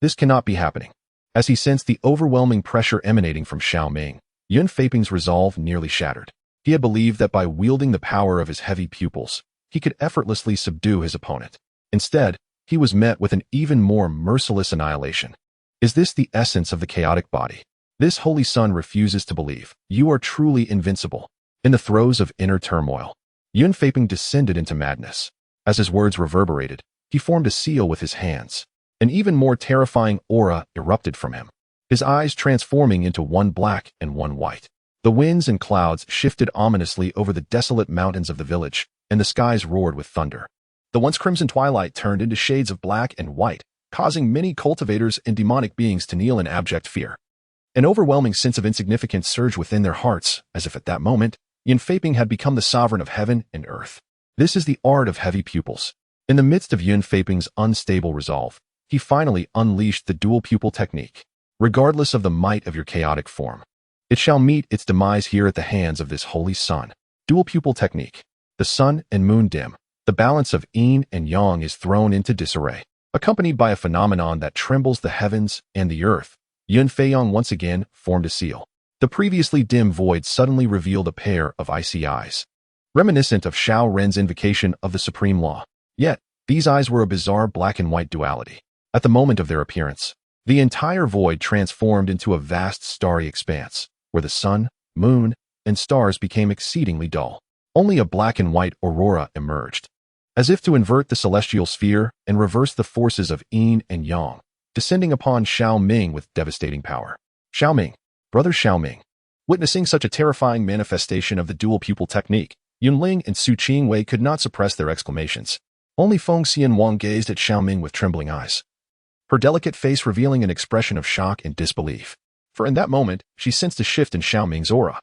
This cannot be happening. As he sensed the overwhelming pressure emanating from Xiao Ming, Yun Feiping's resolve nearly shattered. He had believed that by wielding the power of his heavy pupils, he could effortlessly subdue his opponent. Instead, he was met with an even more merciless annihilation. Is this the essence of the chaotic body? This holy sun refuses to believe. You are truly invincible. In the throes of inner turmoil, Yun Feiping descended into madness. As his words reverberated, he formed a seal with his hands. An even more terrifying aura erupted from him, his eyes transforming into one black and one white. The winds and clouds shifted ominously over the desolate mountains of the village, and the skies roared with thunder. The once crimson twilight turned into shades of black and white, causing many cultivators and demonic beings to kneel in abject fear. An overwhelming sense of insignificance surged within their hearts, as if at that moment, Yun Feiping had become the sovereign of heaven and earth. This is the art of heavy pupils. In the midst of Yun Feiping's unstable resolve, he finally unleashed the dual pupil technique. regardless of the might of your chaotic form. It shall meet its demise here at the hands of this holy sun. Dual pupil technique. The sun and moon dim. The balance of yin and yang is thrown into disarray. Accompanied by a phenomenon that trembles the heavens and the earth, Yun Feiyong once again formed a seal. The previously dim void suddenly revealed a pair of icy eyes, reminiscent of Xiao Ren's invocation of the supreme law. Yet, these eyes were a bizarre black and white duality. At the moment of their appearance, the entire void transformed into a vast starry expanse, where the sun, moon, and stars became exceedingly dull. Only a black and white aurora emerged, as if to invert the celestial sphere and reverse the forces of yin and yang, descending upon Xiao Ming with devastating power. Xiao Ming, brother Xiao Ming. Witnessing such a terrifying manifestation of the dual pupil technique, Yunling and Su Qingwei could not suppress their exclamations. Only Feng Xianwang gazed at Xiao Ming with trembling eyes, her delicate face revealing an expression of shock and disbelief. For in that moment, she sensed a shift in Xiao Ming's aura,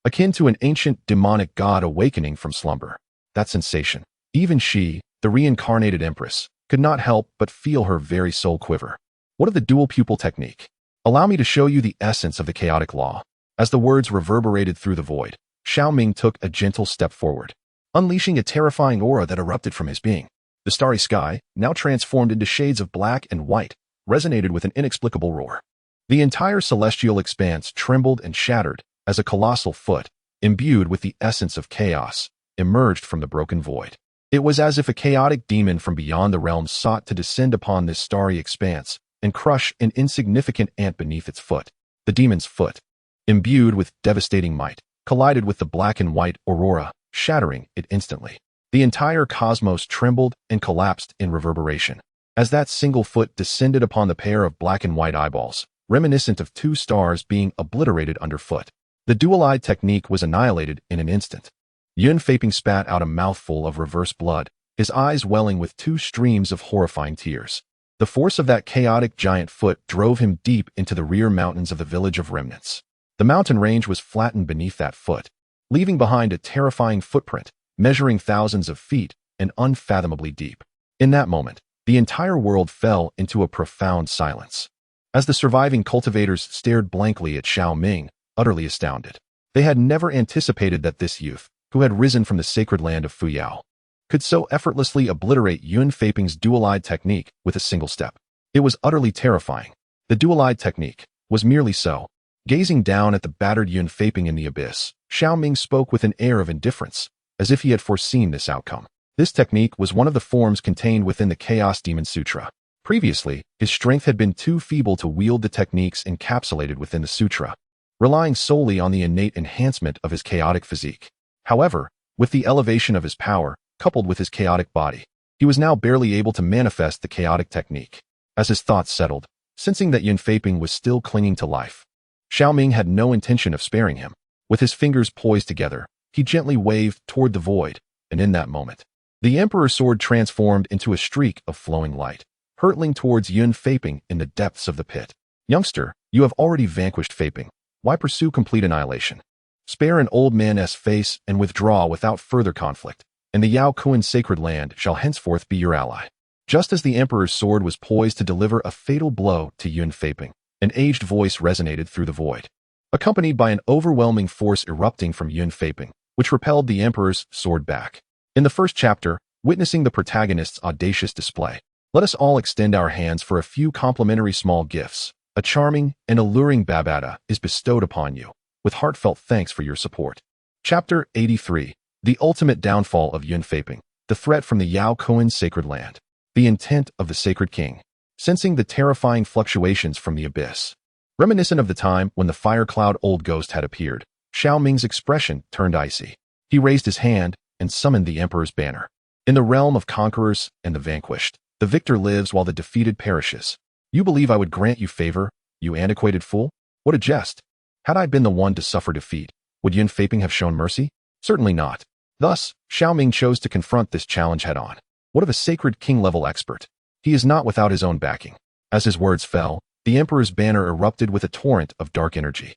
akin to an ancient demonic god awakening from slumber. That sensation, even she, the reincarnated empress, could not help but feel her very soul quiver. What of the dual pupil technique? Allow me to show you the essence of the chaotic law. As the words reverberated through the void, Xiao Ming took a gentle step forward, unleashing a terrifying aura that erupted from his being. The starry sky, now transformed into shades of black and white, resonated with an inexplicable roar. The entire celestial expanse trembled and shattered as a colossal foot, imbued with the essence of chaos, emerged from the broken void. It was as if a chaotic demon from beyond the realms sought to descend upon this starry expanse and crush an insignificant ant beneath its foot. The demon's foot, imbued with devastating might, collided with the black and white aurora, shattering it instantly. The entire cosmos trembled and collapsed in reverberation, as that single foot descended upon the pair of black and white eyeballs, reminiscent of two stars being obliterated underfoot. The dual-eyed technique was annihilated in an instant. Yun Feiping spat out a mouthful of reverse blood, his eyes welling with two streams of horrifying tears. The force of that chaotic giant foot drove him deep into the rear mountains of the village of remnants. The mountain range was flattened beneath that foot, leaving behind a terrifying footprint, measuring thousands of feet and unfathomably deep. In that moment, the entire world fell into a profound silence, as the surviving cultivators stared blankly at Xiao Ming, utterly astounded. They had never anticipated that this youth, who had risen from the sacred land of Fuyao, could so effortlessly obliterate Yun Feiping's dual-eyed technique with a single step. It was utterly terrifying. The dual-eyed technique was merely so. Gazing down at the battered Yun Feiping in the abyss, Xiao Ming spoke with an air of indifference, as if he had foreseen this outcome. This technique was one of the forms contained within the Chaos Demon Sutra. Previously, his strength had been too feeble to wield the techniques encapsulated within the sutra, relying solely on the innate enhancement of his chaotic physique. However, with the elevation of his power, coupled with his chaotic body, he was now barely able to manifest the chaotic technique. As his thoughts settled, sensing that Yun Feiping was still clinging to life, Xiao Ming had no intention of sparing him. With his fingers poised together, he gently waved toward the void, and in that moment, the Emperor's sword transformed into a streak of flowing light, hurtling towards Yun Feiping in the depths of the pit. Youngster, you have already vanquished Feiping. Why pursue complete annihilation? Spare an old man's face and withdraw without further conflict, and the Yao Kuan sacred land shall henceforth be your ally. Just as the Emperor's sword was poised to deliver a fatal blow to Yun Feiping, an aged voice resonated through the void, accompanied by an overwhelming force erupting from Yun Feiping, which repelled the Emperor's sword back. In the first chapter, witnessing the protagonist's audacious display, let us all extend our hands for a few complimentary small gifts. A charming and alluring babada is bestowed upon you, with heartfelt thanks for your support. Chapter 83. The Ultimate Downfall of Yun Feiping, the threat from the Yao Kuan sacred land. The intent of the sacred king. Sensing the terrifying fluctuations from the abyss, reminiscent of the time when the fire cloud old ghost had appeared, Xiao Ming's expression turned icy. He raised his hand and summoned the Emperor's banner. In the realm of conquerors and the vanquished, the victor lives while the defeated perishes. You believe I would grant you favor, you antiquated fool? What a jest! Had I been the one to suffer defeat, would Yun Feiping have shown mercy? Certainly not. Thus, Xiao Ming chose to confront this challenge head-on. What of a sacred king-level expert? He is not without his own backing. As his words fell, the Emperor's banner erupted with a torrent of dark energy,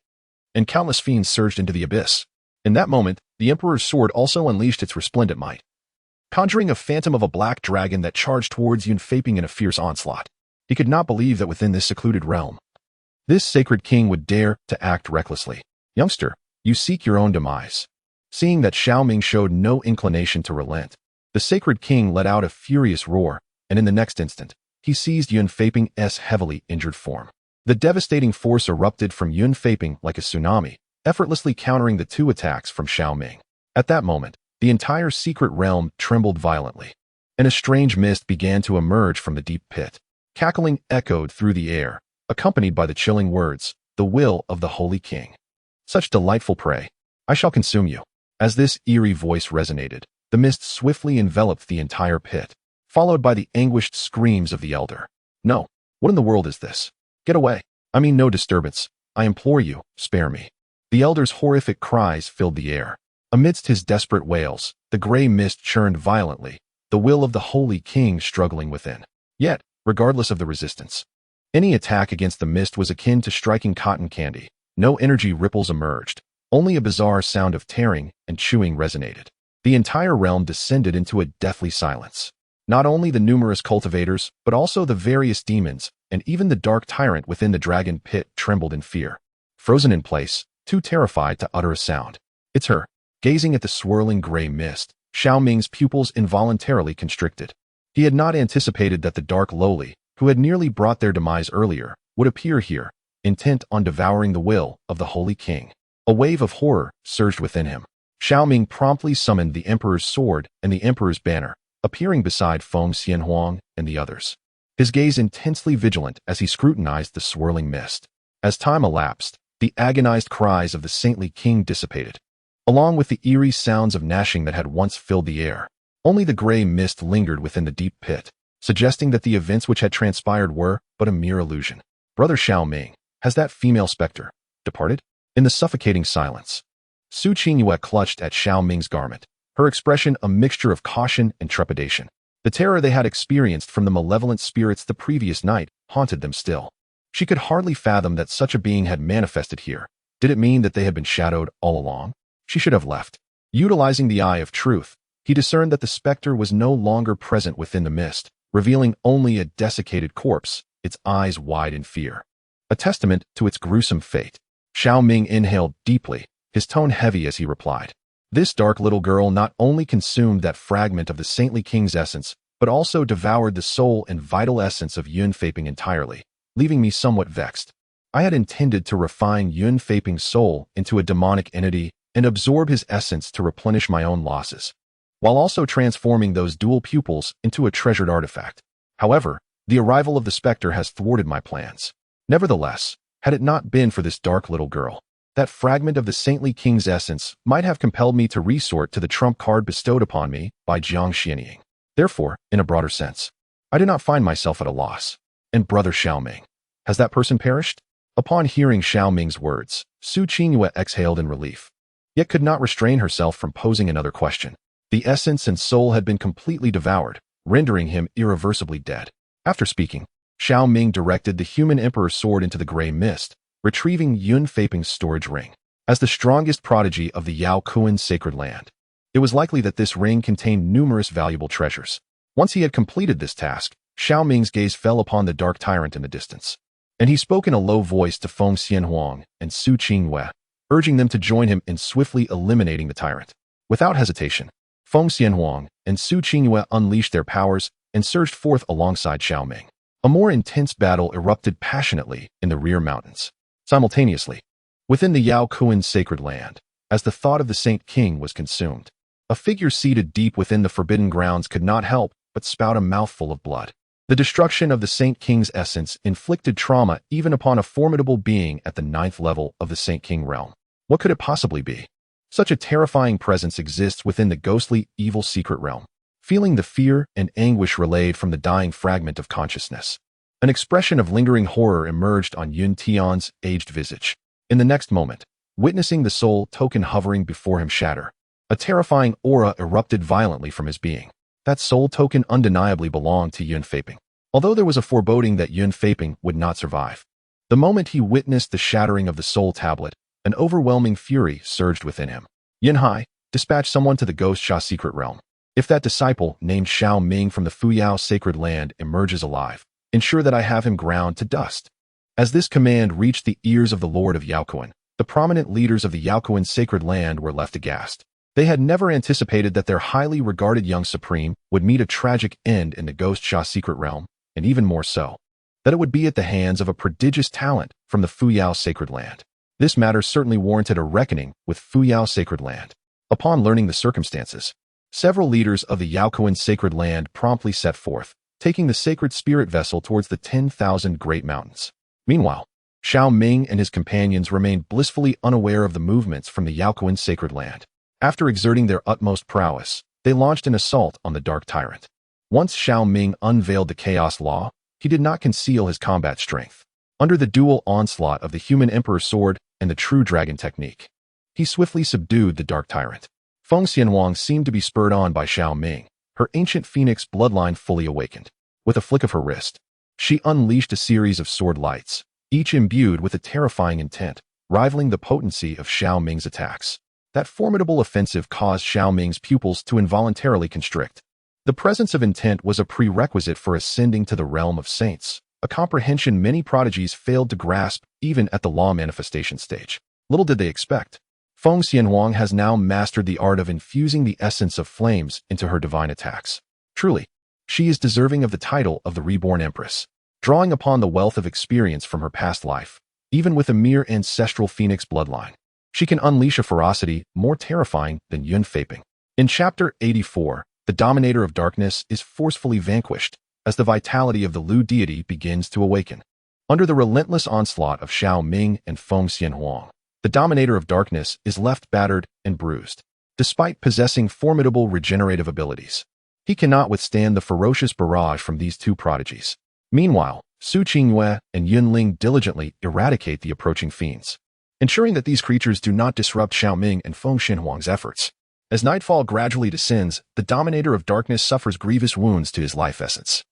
and countless fiends surged into the abyss. In that moment, the Emperor's sword also unleashed its resplendent might, conjuring a phantom of a black dragon that charged towards Yun Feiping in a fierce onslaught. He could not believe that within this secluded realm, this sacred king would dare to act recklessly. Youngster, you seek your own demise. Seeing that Xiao Ming showed no inclination to relent, the sacred king let out a furious roar, and in the next instant, he seized Yun Feiping's heavily injured form. The devastating force erupted from Yun Feiping like a tsunami, effortlessly countering the two attacks from Xiao Ming. At that moment, the entire secret realm trembled violently, and a strange mist began to emerge from the deep pit. Cackling echoed through the air, accompanied by the chilling words, "The will of the Holy King." Such delightful prey. I shall consume you. As this eerie voice resonated, the mist swiftly enveloped the entire pit, followed by the anguished screams of the elder. No, what in the world is this? Get away. I mean no disturbance. I implore you, spare me. The elder's horrific cries filled the air. Amidst his desperate wails, the gray mist churned violently, the will of the Holy King struggling within. Yet, regardless of the resistance, any attack against the mist was akin to striking cotton candy. No energy ripples emerged. Only a bizarre sound of tearing and chewing resonated. The entire realm descended into a deathly silence. Not only the numerous cultivators, but also the various demons, and even the dark tyrant within the dragon pit trembled in fear. Frozen in place, too terrified to utter a sound. It's her. Gazing at the swirling gray mist, Xiao Ming's pupils involuntarily constricted. He had not anticipated that the dark lowly, who had nearly brought their demise earlier, would appear here, intent on devouring the will of the Holy King. A wave of horror surged within him. Xiao Ming promptly summoned the Emperor's sword and the Emperor's banner, appearing beside Feng Xianhuang and the others. His gaze intensely vigilant as he scrutinized the swirling mist. As time elapsed, the agonized cries of the saintly king dissipated, along with the eerie sounds of gnashing that had once filled the air. Only the gray mist lingered within the deep pit, suggesting that the events which had transpired were but a mere illusion. Brother Xiao Ming, has that female specter departed? In the suffocating silence, Su Qingyue clutched at Xiao Ming's garment, her expression a mixture of caution and trepidation. The terror they had experienced from the malevolent spirits the previous night haunted them still. She could hardly fathom that such a being had manifested here. Did it mean that they had been shadowed all along? She should have left. Utilizing the eye of truth, he discerned that the specter was no longer present within the mist, revealing only a desiccated corpse, its eyes wide in fear. A testament to its gruesome fate. Xiao Ming inhaled deeply, his tone heavy as he replied. This dark little girl not only consumed that fragment of the saintly king's essence, but also devoured the soul and vital essence of Yun Feiping entirely, leaving me somewhat vexed. I had intended to refine Yun Feiping's soul into a demonic entity and absorb his essence to replenish my own losses, while also transforming those dual pupils into a treasured artifact. However, the arrival of the specter has thwarted my plans. Nevertheless, had it not been for this dark little girl, that fragment of the saintly king's essence might have compelled me to resort to the trump card bestowed upon me by Jiang Xianying. Therefore, in a broader sense, I did not find myself at a loss. And Brother Xiao Ming, has that person perished? Upon hearing Xiao Ming's words, Su Qingyue exhaled in relief, yet could not restrain herself from posing another question. The essence and soul had been completely devoured, rendering him irreversibly dead. After speaking, Xiao Ming directed the human emperor's sword into the gray mist, retrieving Yun Feiping's storage ring. As the strongest prodigy of the Yao Kuan sacred land, it was likely that this ring contained numerous valuable treasures. Once he had completed this task, Xiao Ming's gaze fell upon the dark tyrant in the distance, and he spoke in a low voice to Feng Xianhuang and Su Qingyue, urging them to join him in swiftly eliminating the tyrant. Without hesitation, Feng Xianhuang and Su Qingyue unleashed their powers and surged forth alongside Xiao Ming. A more intense battle erupted passionately in the rear mountains. Simultaneously, within the Yao Kuan sacred land, as the thought of the Saint King was consumed, a figure seated deep within the forbidden grounds could not help but spout a mouthful of blood. The destruction of the Saint King's essence inflicted trauma even upon a formidable being at the 9th level of the Saint King realm. What could it possibly be? Such a terrifying presence exists within the ghostly, evil secret realm. Feeling the fear and anguish relayed from the dying fragment of consciousness, an expression of lingering horror emerged on Yun Tian's aged visage. In the next moment, witnessing the soul token hovering before him shatter, a terrifying aura erupted violently from his being. That soul token undeniably belonged to Yun Feiping, although there was a foreboding that Yun Feiping would not survive. The moment he witnessed the shattering of the soul tablet, an overwhelming fury surged within him. Yin Hai, dispatch someone to the Ghost Sha secret realm. If that disciple named Xiao Ming from the Fuyao sacred land emerges alive, ensure that I have him ground to dust. As this command reached the ears of the Lord of Yaokuan, the prominent leaders of the Yaokuan sacred land were left aghast. They had never anticipated that their highly regarded young supreme would meet a tragic end in the Ghost Sha secret realm, and even more so, that it would be at the hands of a prodigious talent from the Fuyao sacred land. This matter certainly warranted a reckoning with Fuyao sacred land. Upon learning the circumstances, several leaders of the Yaokuan sacred land promptly set forth, taking the sacred spirit vessel towards the 10,000 Great Mountains. Meanwhile, Xiao Ming and his companions remained blissfully unaware of the movements from the Yaokuan sacred land. After exerting their utmost prowess, they launched an assault on the Dark Tyrant. Once Xiao Ming unveiled the Chaos Law, he did not conceal his combat strength. Under the dual onslaught of the Human Emperor's sword and the True Dragon technique, he swiftly subdued the Dark Tyrant. Feng Xianhuang seemed to be spurred on by Xiao Ming, her ancient phoenix bloodline fully awakened. With a flick of her wrist, she unleashed a series of sword lights, each imbued with a terrifying intent, rivaling the potency of Xiao Ming's attacks. That formidable offensive caused Xiao Ming's pupils to involuntarily constrict. The presence of intent was a prerequisite for ascending to the realm of saints, a comprehension many prodigies failed to grasp even at the law manifestation stage. Little did they expect. Feng Xianhuang has now mastered the art of infusing the essence of flames into her divine attacks. Truly, she is deserving of the title of the Reborn Empress. Drawing upon the wealth of experience from her past life, even with a mere ancestral phoenix bloodline, she can unleash a ferocity more terrifying than Yun Faping. In Chapter 84, the Dominator of Darkness is forcefully vanquished as the vitality of the Lu deity begins to awaken. Under the relentless onslaught of Xiao Ming and Feng Xianhuang, the Dominator of Darkness is left battered and bruised. Despite possessing formidable regenerative abilities, he cannot withstand the ferocious barrage from these two prodigies. Meanwhile, Su Qingyue and Yunling diligently eradicate the approaching fiends, ensuring that these creatures do not disrupt Xiao Ming and Feng Xianhuang's efforts. As nightfall gradually descends, the Dominator of Darkness suffers grievous wounds to his life essence.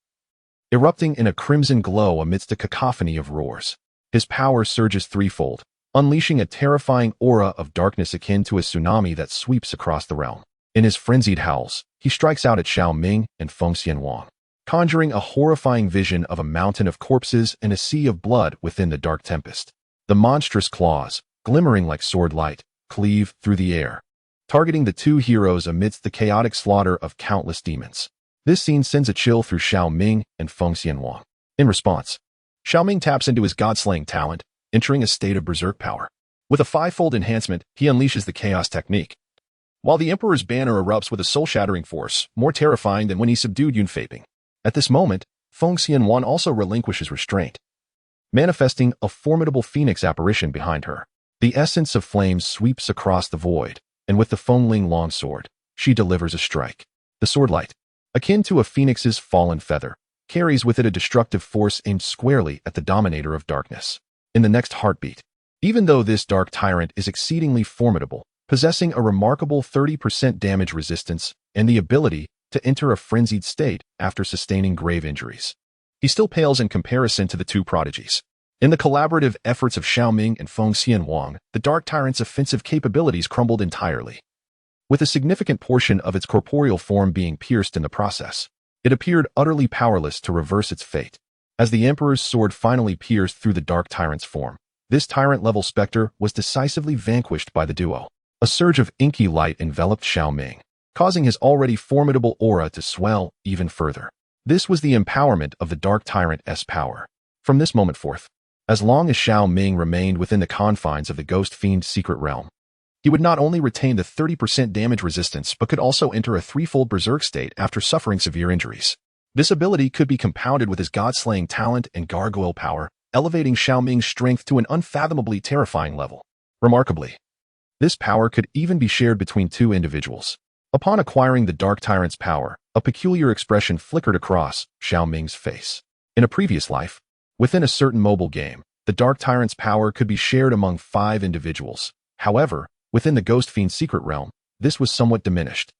Erupting in a crimson glow amidst a cacophony of roars, his power surges threefold, unleashing a terrifying aura of darkness akin to a tsunami that sweeps across the realm. In his frenzied howls, he strikes out at Xiao Ming and Feng Xianhuang, conjuring a horrifying vision of a mountain of corpses and a sea of blood within the dark tempest. The monstrous claws, glimmering like sword light, cleave through the air, targeting the two heroes amidst the chaotic slaughter of countless demons. This scene sends a chill through Xiao Ming and Feng Xianhuang. In response, Xiao Ming taps into his god-slaying talent, entering a state of berserk power. With a fivefold enhancement, he unleashes the chaos technique, while the Emperor's banner erupts with a soul-shattering force, more terrifying than when he subdued Yun Faping. At this moment, Feng Xianhuang also relinquishes restraint, manifesting a formidable phoenix apparition behind her. The essence of flames sweeps across the void, and with the Fengling longsword, she delivers a strike. The swordlight, akin to a phoenix's fallen feather, carries with it a destructive force aimed squarely at the Dominator of Darkness. In the next heartbeat, even though this dark tyrant is exceedingly formidable, possessing a remarkable 30% damage resistance and the ability to enter a frenzied state after sustaining grave injuries, he still pales in comparison to the two prodigies. In the collaborative efforts of Xiao Ming and Feng Xianhuang, the Dark Tyrant's offensive capabilities crumbled entirely. With a significant portion of its corporeal form being pierced in the process, it appeared utterly powerless to reverse its fate. As the Emperor's sword finally pierced through the Dark Tyrant's form, this tyrant-level specter was decisively vanquished by the duo. A surge of inky light enveloped Xiao Ming, causing his already formidable aura to swell even further. This was the empowerment of the Dark Tyrant's power. From this moment forth, as long as Xiao Ming remained within the confines of the Ghost Fiend secret realm, he would not only retain the 30% damage resistance but could also enter a threefold berserk state after suffering severe injuries. This ability could be compounded with his god-slaying talent and gargoyle power, elevating Xiao Ming's strength to an unfathomably terrifying level. Remarkably, this power could even be shared between two individuals. Upon acquiring the Dark Tyrant's power, a peculiar expression flickered across Xiao Ming's face. In a previous life, within a certain mobile game, the Dark Tyrant's power could be shared among 5 individuals. However, within the Ghost Fiend secret realm, this was somewhat diminished,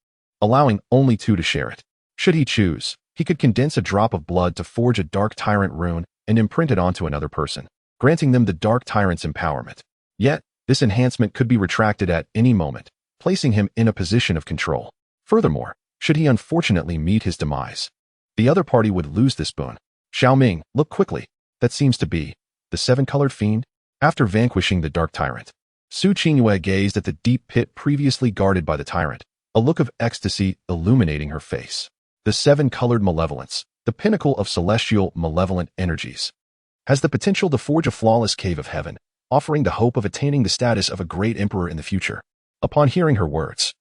allowing only 2 to share it. Should he choose, he could condense a drop of blood to forge a Dark Tyrant rune and imprint it onto another person, granting them the Dark Tyrant's empowerment. Yet, this enhancement could be retracted at any moment, placing him in a position of control. Furthermore, should he unfortunately meet his demise, the other party would lose this boon. Xiao Ming, look quickly. That seems to be the seven-colored fiend? After vanquishing the dark tyrant, Su Qingyue gazed at the deep pit previously guarded by the tyrant, a look of ecstasy illuminating her face. The seven-colored malevolence, the pinnacle of celestial malevolent energies, has the potential to forge a flawless cave of heaven, offering the hope of attaining the status of a great emperor in the future. Upon hearing her words,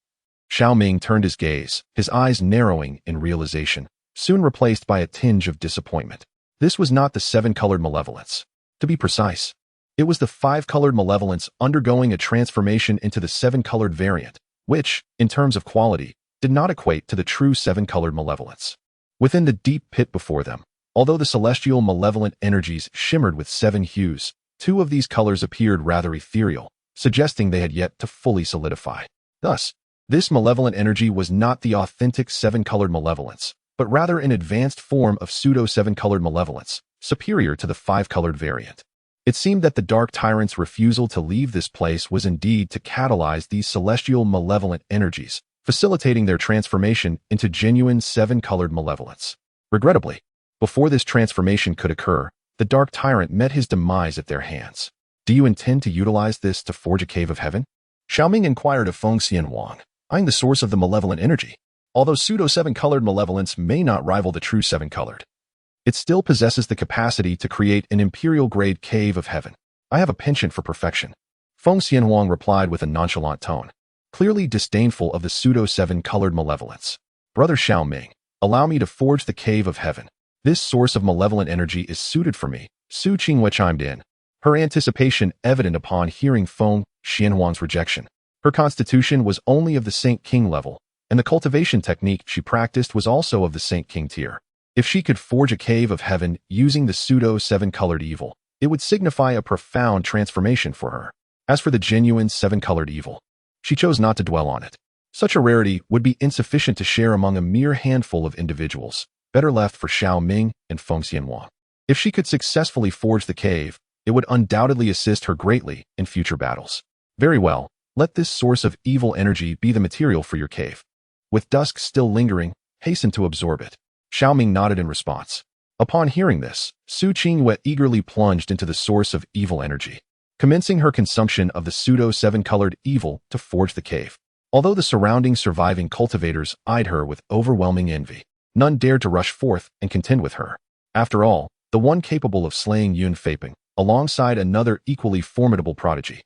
Xiao Ming turned his gaze, his eyes narrowing in realization, soon replaced by a tinge of disappointment. This was not the seven-colored malevolence. To be precise, it was the five-colored malevolence undergoing a transformation into the seven-colored variant, which, in terms of quality, did not equate to the true seven-colored malevolence. Within the deep pit before them, although the celestial malevolent energies shimmered with seven hues, two of these colors appeared rather ethereal, suggesting they had yet to fully solidify. Thus, this malevolent energy was not the authentic seven-colored malevolence, but rather an advanced form of pseudo-seven-colored malevolence, superior to the five-colored variant. It seemed that the Dark Tyrant's refusal to leave this place was indeed to catalyze these celestial malevolent energies, facilitating their transformation into genuine seven-colored malevolence. Regrettably, before this transformation could occur, the Dark Tyrant met his demise at their hands. Do you intend to utilize this to forge a cave of heaven? Xiao Ming inquired of Feng Xianhuang, eyeing the source of the malevolent energy. Although pseudo-seven-colored malevolence may not rival the true seven-colored, it still possesses the capacity to create an imperial-grade cave of heaven. I have a penchant for perfection. Feng Xianhuang replied with a nonchalant tone, clearly disdainful of the pseudo-seven-colored malevolence. Brother Xiao Ming, allow me to forge the cave of heaven. This source of malevolent energy is suited for me, Su Qingyue chimed in, her anticipation evident upon hearing Feng Xianhuang's rejection. Her constitution was only of the Saint King level, and the cultivation technique she practiced was also of the Saint King tier. If she could forge a cave of heaven using the pseudo-seven-colored evil, it would signify a profound transformation for her. As for the genuine seven-colored evil, she chose not to dwell on it. Such a rarity would be insufficient to share among a mere handful of individuals, better left for Xiao Ming and Feng Xianhuang. If she could successfully forge the cave, it would undoubtedly assist her greatly in future battles. Very well, let this source of evil energy be the material for your cave. With dusk still lingering, hasten to absorb it. Xiao Ming nodded in response. Upon hearing this, Su Qingyue eagerly plunged into the source of evil energy, commencing her consumption of the pseudo-seven-colored evil to forge the cave. Although the surrounding surviving cultivators eyed her with overwhelming envy, none dared to rush forth and contend with her. After all, the one capable of slaying Yun Feiping, alongside another equally formidable prodigy,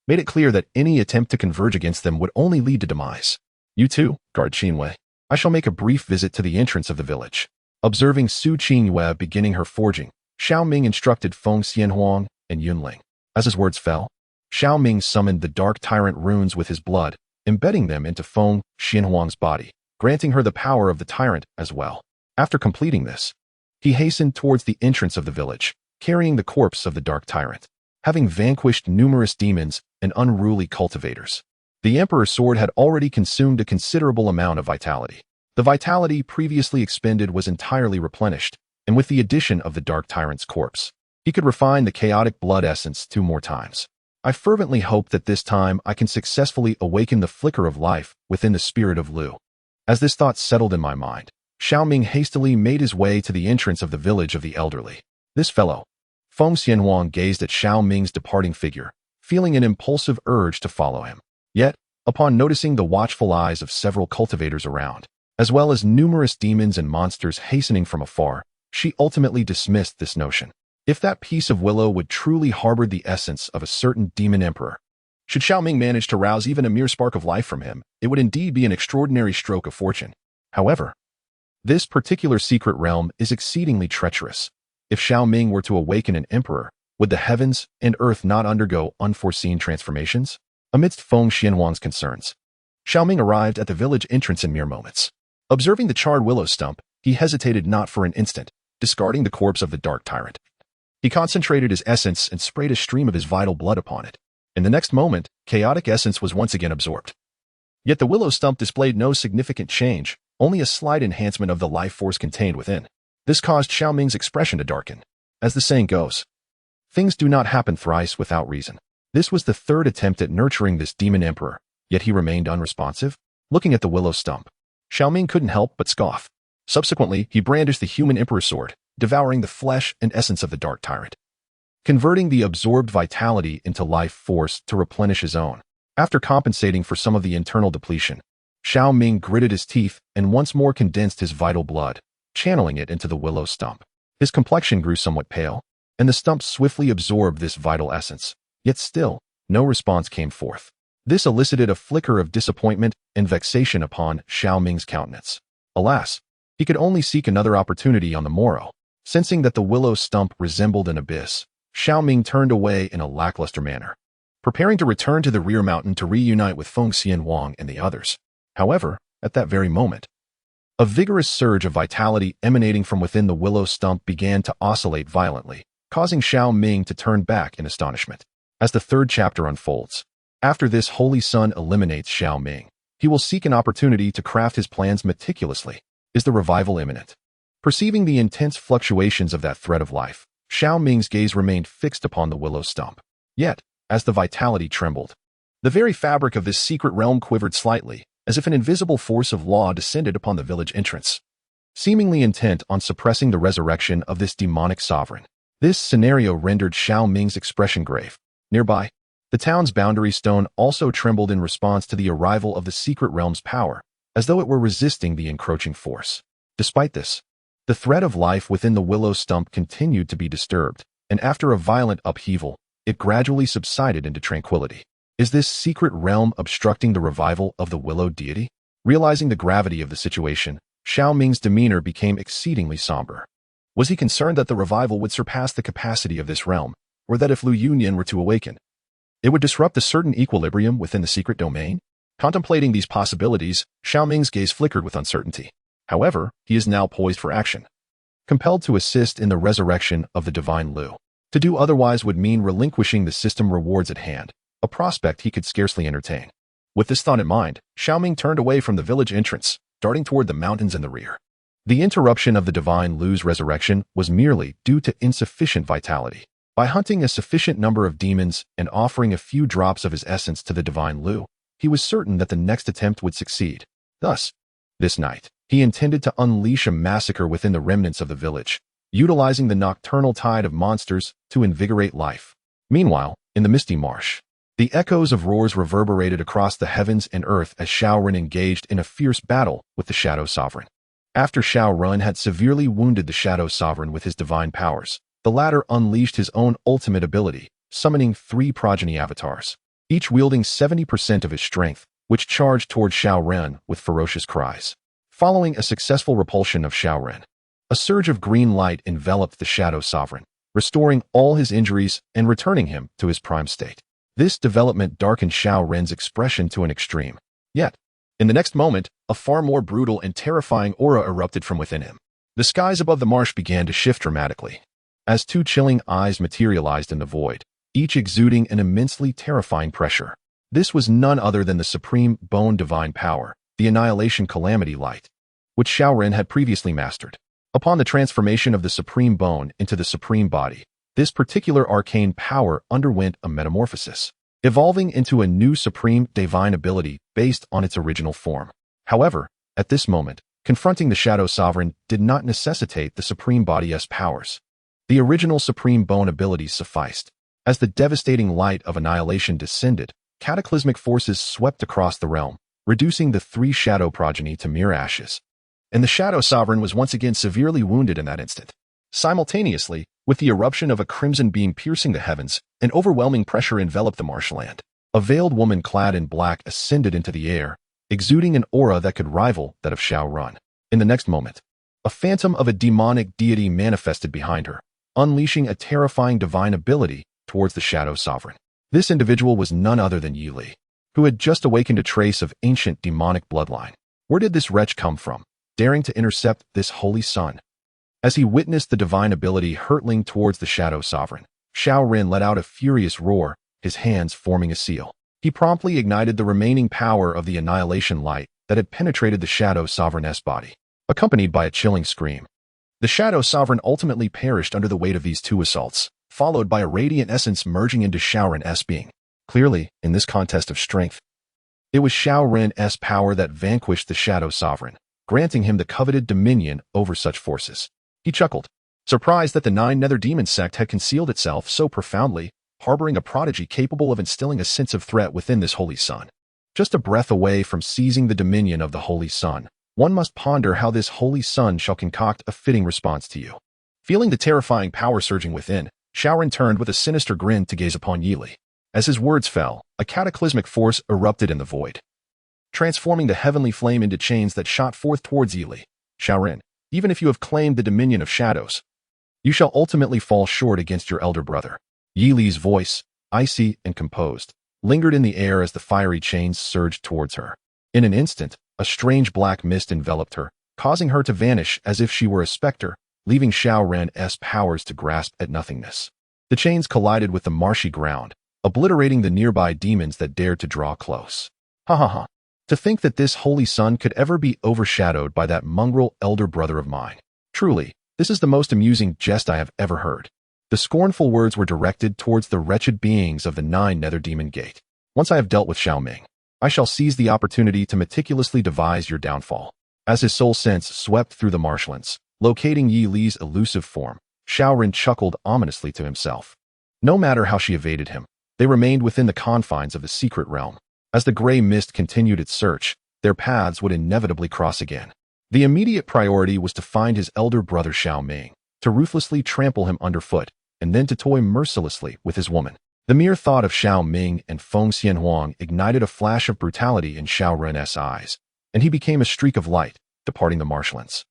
made it clear that any attempt to converge against them would only lead to demise. You too, guard Qingyue. I shall make a brief visit to the entrance of the village. Observing Su Qingyue beginning her forging, Xiao Ming instructed Feng Xianhuang and Yunling. As his words fell, Xiao Ming summoned the Dark Tyrant runes with his blood, embedding them into Feng Xianhuang's body, granting her the power of the tyrant as well. After completing this, he hastened towards the entrance of the village, carrying the corpse of the Dark Tyrant. Having vanquished numerous demons and unruly cultivators, the Emperor's sword had already consumed a considerable amount of vitality. The vitality previously expended was entirely replenished, and with the addition of the Dark Tyrant's corpse, he could refine the chaotic blood essence 2 more times. I fervently hope that this time I can successfully awaken the flicker of life within the spirit of Lu. As this thought settled in my mind, Xiao Ming hastily made his way to the entrance of the village of the elderly. This fellow. Feng Xianhuang gazed at Xiao Ming's departing figure, feeling an impulsive urge to follow him. Yet, upon noticing the watchful eyes of several cultivators around, as well as numerous demons and monsters hastening from afar, she ultimately dismissed this notion. If that piece of willow would truly harbor the essence of a certain demon emperor, should Xiao Ming manage to rouse even a mere spark of life from him, it would indeed be an extraordinary stroke of fortune. However, this particular secret realm is exceedingly treacherous. If Xiao Ming were to awaken an emperor, would the heavens and earth not undergo unforeseen transformations? Amidst Feng Xianhuang's concerns, Xiao Ming arrived at the village entrance in mere moments. Observing the charred willow stump, he hesitated not for an instant, discarding the corpse of the Dark Tyrant. He concentrated his essence and sprayed a stream of his vital blood upon it. In the next moment, chaotic essence was once again absorbed. Yet the willow stump displayed no significant change, only a slight enhancement of the life force contained within. This caused Xiao Ming's expression to darken. As the saying goes, things do not happen thrice without reason. This was the 3rd attempt at nurturing this demon emperor, yet he remained unresponsive. Looking at the willow stump, Xiao Ming couldn't help but scoff. Subsequently, he brandished the human emperor's sword, devouring the flesh and essence of the Dark Tyrant. converting the absorbed vitality into life force to replenish his own. After compensating for some of the internal depletion, Xiao Ming gritted his teeth and once more condensed his vital blood, channeling it into the willow stump. His complexion grew somewhat pale, and the stump swiftly absorbed this vital essence. Yet still, no response came forth. This elicited a flicker of disappointment and vexation upon Xiao Ming's countenance. Alas, he could only seek another opportunity on the morrow. Sensing that the willow stump resembled an abyss, Xiao Ming turned away in a lackluster manner, preparing to return to the rear mountain to reunite with Feng Xian Wang and the others. However, at that very moment, a vigorous surge of vitality emanating from within the willow stump began to oscillate violently, causing Xiao Ming to turn back in astonishment. As the third chapter unfolds, after this holy sun eliminates Xiao Ming, he will seek an opportunity to craft his plans meticulously. Is the revival imminent? Perceiving the intense fluctuations of that thread of life, Xiao Ming's gaze remained fixed upon the willow stump. Yet, as the vitality trembled, the very fabric of this secret realm quivered slightly, as if an invisible force of law descended upon the village entrance, seemingly intent on suppressing the resurrection of this demonic sovereign. This scenario rendered Xiao Ming's expression grave. Nearby, the town's boundary stone also trembled in response to the arrival of the secret realm's power, as though it were resisting the encroaching force. Despite this, the thread of life within the willow stump continued to be disturbed, and after a violent upheaval, it gradually subsided into tranquility. Is this secret realm obstructing the revival of the willow deity? Realizing the gravity of the situation, Xiao Ming's demeanor became exceedingly somber. Was he concerned that the revival would surpass the capacity of this realm, or that if Lu Yunyan were to awaken, it would disrupt a certain equilibrium within the secret domain? Contemplating these possibilities, Xiao Ming's gaze flickered with uncertainty. However, he is now poised for action, compelled to assist in the resurrection of the divine Lu. To do otherwise would mean relinquishing the system rewards at hand, a prospect he could scarcely entertain. With this thought in mind, Xiao Ming turned away from the village entrance, darting toward the mountains in the rear. The interruption of the divine Lu's resurrection was merely due to insufficient vitality. By hunting a sufficient number of demons and offering a few drops of his essence to the divine Lu, he was certain that the next attempt would succeed. Thus, this night, he intended to unleash a massacre within the remnants of the village, utilizing the nocturnal tide of monsters to invigorate life. Meanwhile, in the misty marsh, the echoes of roars reverberated across the heavens and earth as Xiao Ren engaged in a fierce battle with the Shadow Sovereign. After Xiao Ren had severely wounded the Shadow Sovereign with his divine powers, the latter unleashed his own ultimate ability, summoning 3 progeny avatars, each wielding 70% of his strength, which charged toward Xiao Ren with ferocious cries. Following a successful repulsion of Xiao Ren, a surge of green light enveloped the Shadow Sovereign, restoring all his injuries and returning him to his prime state. This development darkened Xiao Ren's expression to an extreme. Yet, in the next moment, a far more brutal and terrifying aura erupted from within him. The skies above the marsh began to shift dramatically, as 2 chilling eyes materialized in the void, each exuding an immensely terrifying pressure. This was none other than the supreme bone divine power, the annihilation calamity light, which Xiao Ren had previously mastered. Upon the transformation of the supreme bone into the supreme body, this particular arcane power underwent a metamorphosis, evolving into a new supreme divine ability based on its original form. However, at this moment, confronting the Shadow Sovereign did not necessitate the supreme body's powers. The original supreme bone abilities sufficed. As the devastating light of annihilation descended, cataclysmic forces swept across the realm, reducing the 3 shadow progeny to mere ashes. And the Shadow Sovereign was once again severely wounded in that instant. Simultaneously, with the eruption of a crimson beam piercing the heavens, an overwhelming pressure enveloped the marshland. A veiled woman clad in black ascended into the air, exuding an aura that could rival that of Xiao Ren. In the next moment, a phantom of a demonic deity manifested behind her, unleashing a terrifying divine ability towards the Shadow Sovereign. This individual was none other than Yi Li, who had just awakened a trace of ancient demonic bloodline. Where did this wretch come from, daring to intercept this holy sun? As he witnessed the divine ability hurtling towards the Shadow Sovereign, Xiao Ren let out a furious roar, his hands forming a seal. He promptly ignited the remaining power of the annihilation light that had penetrated the Shadow Sovereign's body, accompanied by a chilling scream. The Shadow Sovereign ultimately perished under the weight of these 2 assaults, followed by a radiant essence merging into Xiao Ren's being. Clearly, in this contest of strength, it was Xiao Ren's power that vanquished the Shadow Sovereign, granting him the coveted dominion over such forces. He chuckled, surprised that the nine nether demon sect had concealed itself so profoundly, harboring a prodigy capable of instilling a sense of threat within this holy sun. Just a breath away from seizing the dominion of the holy sun, one must ponder how this holy sun shall concoct a fitting response to you. Feeling the terrifying power surging within, Xiao turned with a sinister grin to gaze upon Yili. As his words fell, a cataclysmic force erupted in the void, transforming the heavenly flame into chains that shot forth towards Yili. Xiao, even if you have claimed the dominion of shadows, you shall ultimately fall short against your elder brother. Yili's voice, icy and composed, lingered in the air as the fiery chains surged towards her. In an instant, a strange black mist enveloped her, causing her to vanish as if she were a specter, leaving Xiao Ren's powers to grasp at nothingness. The chains collided with the marshy ground, obliterating the nearby demons that dared to draw close. Ha ha ha. To think that this holy sun could ever be overshadowed by that mongrel elder brother of mine. Truly, this is the most amusing jest I have ever heard. The scornful words were directed towards the wretched beings of the nine nether demon gate. Once I have dealt with Xiao Ming, I shall seize the opportunity to meticulously devise your downfall. As his soul sense swept through the marshlands, locating Yi Li's elusive form, Xiao Ren chuckled ominously to himself. No matter how she evaded him, they remained within the confines of the secret realm. As the gray mist continued its search, their paths would inevitably cross again. The immediate priority was to find his elder brother Xiao Ming, to ruthlessly trample him underfoot, and then to toy mercilessly with his woman. The mere thought of Xiao Ming and Feng Xianhuang ignited a flash of brutality in Xiao Ren's eyes, and he became a streak of light, departing the marshlands.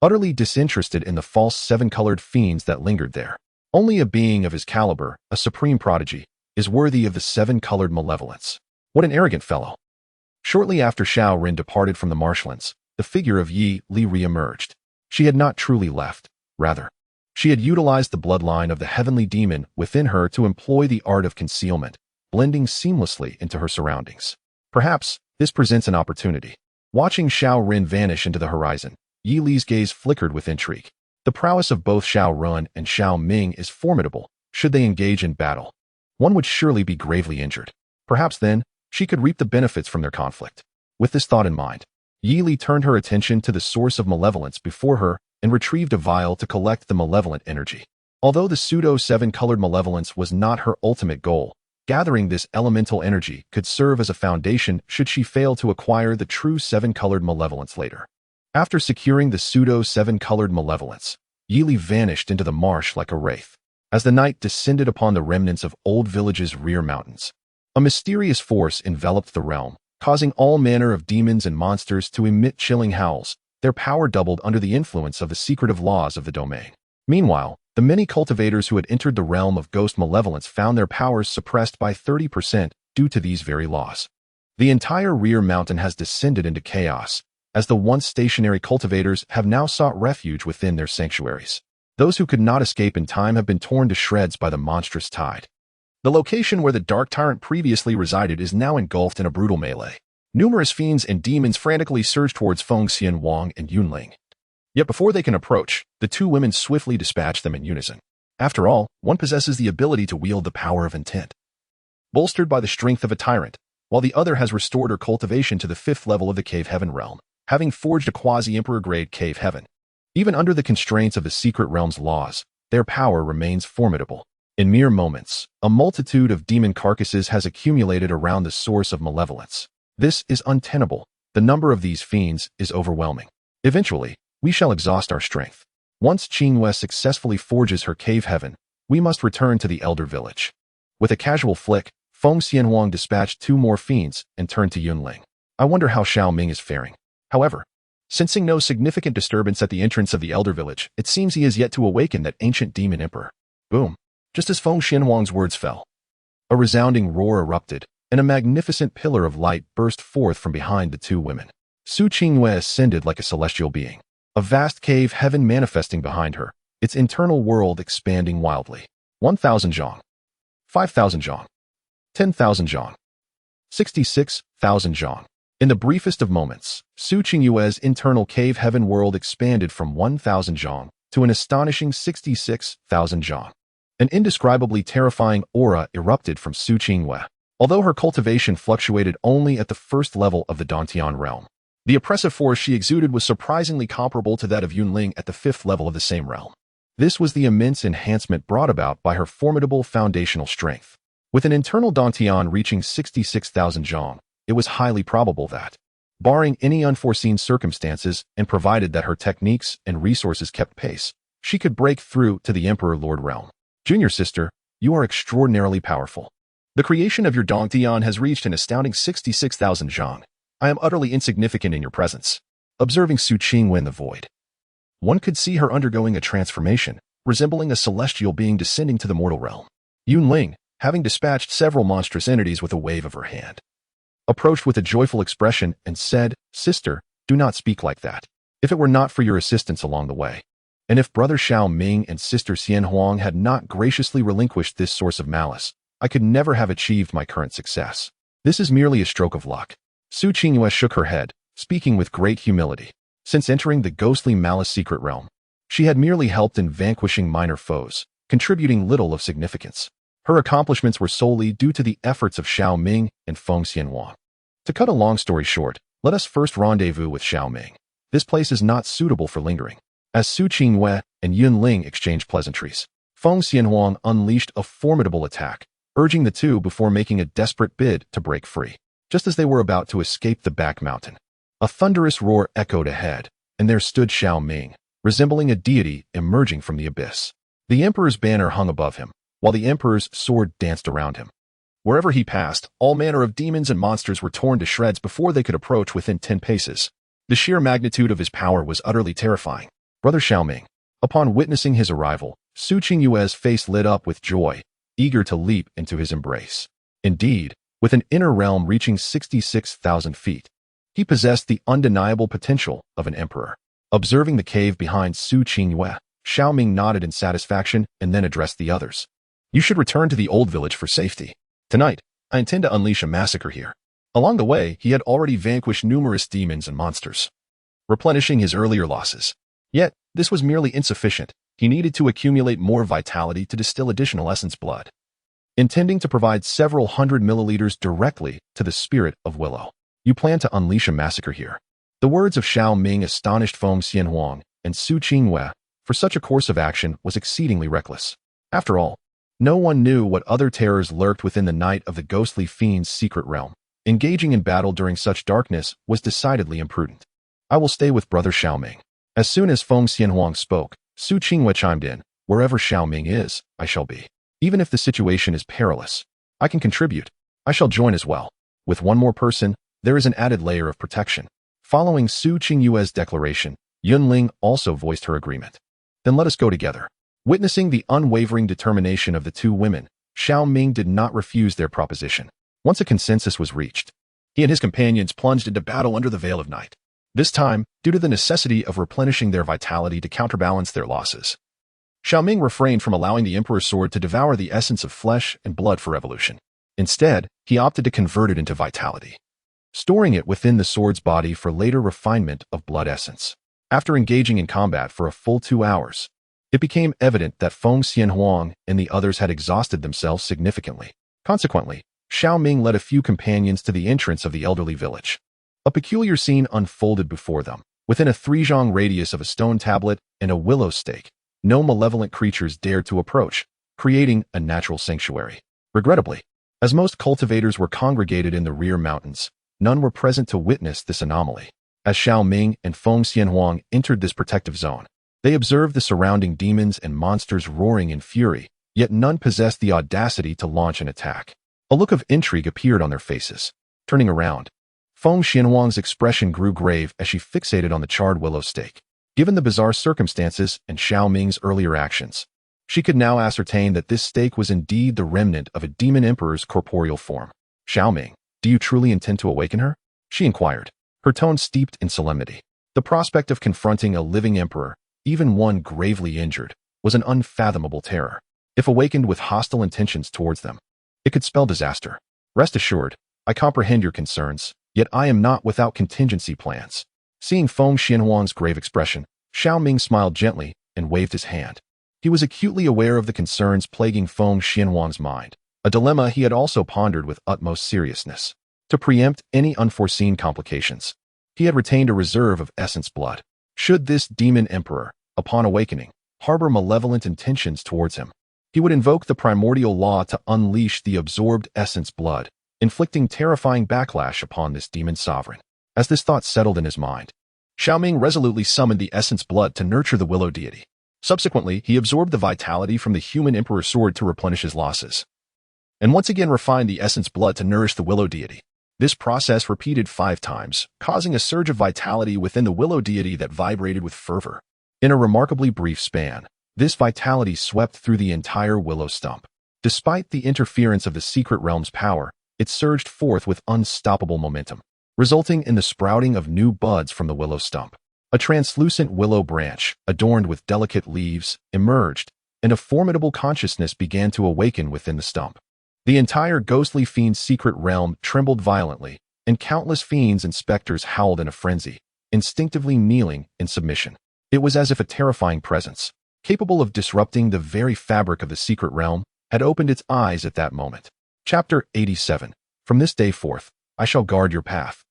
Utterly disinterested in the false seven-colored fiends that lingered there. Only a being of his caliber, a supreme prodigy, is worthy of the seven-colored malevolence. What an arrogant fellow. Shortly after Xiao Ren departed from the marshlands, the figure of Yi Li re-emerged. She had not truly left, rather, she had utilized the bloodline of the heavenly demon within her to employ the art of concealment, blending seamlessly into her surroundings. Perhaps, this presents an opportunity. Watching Xiao Ren vanish into the horizon, Yi Li's gaze flickered with intrigue. The prowess of both Xiao Ren and Xiao Ming is formidable. Should they engage in battle, one would surely be gravely injured. Perhaps then, she could reap the benefits from their conflict. With this thought in mind, Yi Li turned her attention to the source of malevolence before her and retrieved a vial to collect the malevolent energy. Although the pseudo-seven-colored malevolence was not her ultimate goal, gathering this elemental energy could serve as a foundation should she fail to acquire the true seven-colored malevolence later. After securing the pseudo-seven-colored malevolence, Yi Li vanished into the marsh like a wraith. As the night descended upon the remnants of Old Village's rear mountains, a mysterious force enveloped the realm, causing all manner of demons and monsters to emit chilling howls. Their power doubled under the influence of the secretive laws of the domain. Meanwhile, the many cultivators who had entered the realm of ghost malevolence found their powers suppressed by 30% due to these very laws. The entire rear mountain has descended into chaos, as the once stationary cultivators have now sought refuge within their sanctuaries. Those who could not escape in time have been torn to shreds by the monstrous tide. The location where the Dark Tyrant previously resided is now engulfed in a brutal melee. Numerous fiends and demons frantically surge towards Feng Xianhuang and Yunling. Yet before they can approach, the two women swiftly dispatch them in unison. After all, one possesses the ability to wield the power of intent, bolstered by the strength of a tyrant, while the other has restored her cultivation to the 5th level of the Cave Heaven realm, having forged a quasi-emperor-grade Cave Heaven. Even under the constraints of the secret realm's laws, their power remains formidable. In mere moments, a multitude of demon carcasses has accumulated around the source of malevolence. This is untenable. The number of these fiends is overwhelming. Eventually, we shall exhaust our strength. Once Qingyue successfully forges her cave heaven, we must return to the Elder Village. With a casual flick, Feng Xianhuang dispatched 2 more fiends and turned to Yunling. I wonder how Xiao Ming is faring. However, sensing no significant disturbance at the entrance of the Elder Village, it seems he has yet to awaken that ancient demon emperor. Boom. Just as Feng Xianhuang's words fell, a resounding roar erupted, and a magnificent pillar of light burst forth from behind the 2 women. Su Qingyue ascended like a celestial being, a vast cave heaven manifesting behind her, its internal world expanding wildly. 1,000 zhong, 5,000 zhong, 10,000 zhong, 66,000 zhong. In the briefest of moments, Su Qingyue's internal cave heaven world expanded from 1,000 zhong to an astonishing 66,000 zhong. An indescribably terrifying aura erupted from Su Qingyue. Although her cultivation fluctuated only at the 1st level of the Dantian realm, the oppressive force she exuded was surprisingly comparable to that of Yunling at the 5th level of the same realm. This was the immense enhancement brought about by her formidable foundational strength. With an internal dantian reaching 66,000 zhong, it was highly probable that, barring any unforeseen circumstances and provided that her techniques and resources kept pace, she could break through to the Emperor Lord realm. Junior sister, you are extraordinarily powerful. The creation of your dantian has reached an astounding 66,000 zhong. I am utterly insignificant in your presence. Observing Su Qingwen in the void, one could see her undergoing a transformation, resembling a celestial being descending to the mortal realm. Yunling, having dispatched several monstrous entities with a wave of her hand, approached with a joyful expression and said, "Sister, do not speak like that. If it were not for your assistance along the way, and if brother Xiao Ming and sister Xian Huang had not graciously relinquished this source of malice, I could never have achieved my current success. This is merely a stroke of luck." Su Qingyue shook her head, speaking with great humility. Since entering the ghostly malice secret realm, she had merely helped in vanquishing minor foes, contributing little of significance. Her accomplishments were solely due to the efforts of Xiao Ming and Feng Xianhuang. To cut a long story short, let us first rendezvous with Xiao Ming. This place is not suitable for lingering. As Su Qingyue and Yunling exchanged pleasantries, Feng Xianhuang unleashed a formidable attack, urging the two before making a desperate bid to break free. Just as they were about to escape the back mountain, a thunderous roar echoed ahead, and there stood Xiao Ming, resembling a deity emerging from the abyss. The Emperor's banner hung above him, while the Emperor's sword danced around him. Wherever he passed, all manner of demons and monsters were torn to shreds before they could approach within 10 paces. The sheer magnitude of his power was utterly terrifying. Brother Xiao Ming. Upon witnessing his arrival, Su Qingyue's face lit up with joy, eager to leap into his embrace. Indeed, with an inner realm reaching 66,000 feet, he possessed the undeniable potential of an emperor. Observing the cave behind Su Qingyue, Xiao Ming nodded in satisfaction and then addressed the others. You should return to the old village for safety. Tonight, I intend to unleash a massacre here. Along the way, he had already vanquished numerous demons and monsters, replenishing his earlier losses. Yet, this was merely insufficient. He needed to accumulate more vitality to distill additional essence blood, intending to provide several hundred milliliters directly to the spirit of Willow. You plan to unleash a massacre here. The words of Xiao Ming astonished Feng Xianhuang and Su Qingyue, for such a course of action was exceedingly reckless. After all, no one knew what other terrors lurked within the night of the ghostly fiend's secret realm. Engaging in battle during such darkness was decidedly imprudent. I will stay with brother Xiao Ming. As soon as Feng Xianhuang spoke, Su Qingyue chimed in, wherever Xiao Ming is, I shall be. Even if the situation is perilous, I can contribute. I shall join as well. With one more person, there is an added layer of protection. Following Su Qingyue's declaration, Yunling also voiced her agreement. Then let us go together. Witnessing the unwavering determination of the two women, Xiao Ming did not refuse their proposition. Once a consensus was reached, he and his companions plunged into battle under the veil of night. This time, due to the necessity of replenishing their vitality to counterbalance their losses, Xiao Ming refrained from allowing the Emperor's sword to devour the essence of flesh and blood for evolution. Instead, he opted to convert it into vitality, storing it within the sword's body for later refinement of blood essence. After engaging in combat for a full 2 hours, it became evident that Feng Xianhuang and the others had exhausted themselves significantly. Consequently, Xiao Ming led a few companions to the entrance of the elderly village. A peculiar scene unfolded before them. Within a 3-zhong radius of a stone tablet and a willow stake, no malevolent creatures dared to approach, creating a natural sanctuary. Regrettably, as most cultivators were congregated in the rear mountains, none were present to witness this anomaly. As Xiao Ming and Feng Xianhuang entered this protective zone, they observed the surrounding demons and monsters roaring in fury, yet none possessed the audacity to launch an attack. A look of intrigue appeared on their faces. Turning around, Feng Xianhuang's expression grew grave as she fixated on the charred willow stake. Given the bizarre circumstances and Xiao Ming's earlier actions, she could now ascertain that this stake was indeed the remnant of a demon emperor's corporeal form. Xiao Ming, do you truly intend to awaken her? She inquired, her tone steeped in solemnity. The prospect of confronting a living emperor, even one gravely injured, was an unfathomable terror. If awakened with hostile intentions towards them, it could spell disaster. Rest assured, I comprehend your concerns, yet I am not without contingency plans. Seeing Feng Xianhuang's grave expression, Xiao Ming smiled gently and waved his hand. He was acutely aware of the concerns plaguing Feng Xianhuang's mind, a dilemma he had also pondered with utmost seriousness. To preempt any unforeseen complications, he had retained a reserve of essence blood. Should this demon emperor, upon awakening, harbor malevolent intentions towards him. He would invoke the primordial law to unleash the absorbed essence blood, inflicting terrifying backlash upon this demon sovereign. As this thought settled in his mind, Xiao Ming resolutely summoned the essence blood to nurture the willow deity. Subsequently, he absorbed the vitality from the human emperor's sword to replenish his losses, and once again refined the essence blood to nourish the willow deity. This process repeated 5 times, causing a surge of vitality within the willow deity that vibrated with fervor. In a remarkably brief span, this vitality swept through the entire willow stump. Despite the interference of the secret realm's power, it surged forth with unstoppable momentum, resulting in the sprouting of new buds from the willow stump. A translucent willow branch, adorned with delicate leaves, emerged, and a formidable consciousness began to awaken within the stump. The entire ghostly fiend's secret realm trembled violently, and countless fiends and specters howled in a frenzy, instinctively kneeling in submission. It was as if a terrifying presence, capable of disrupting the very fabric of the secret realm, had opened its eyes at that moment. Chapter 87. From this day forth, I shall guard your path.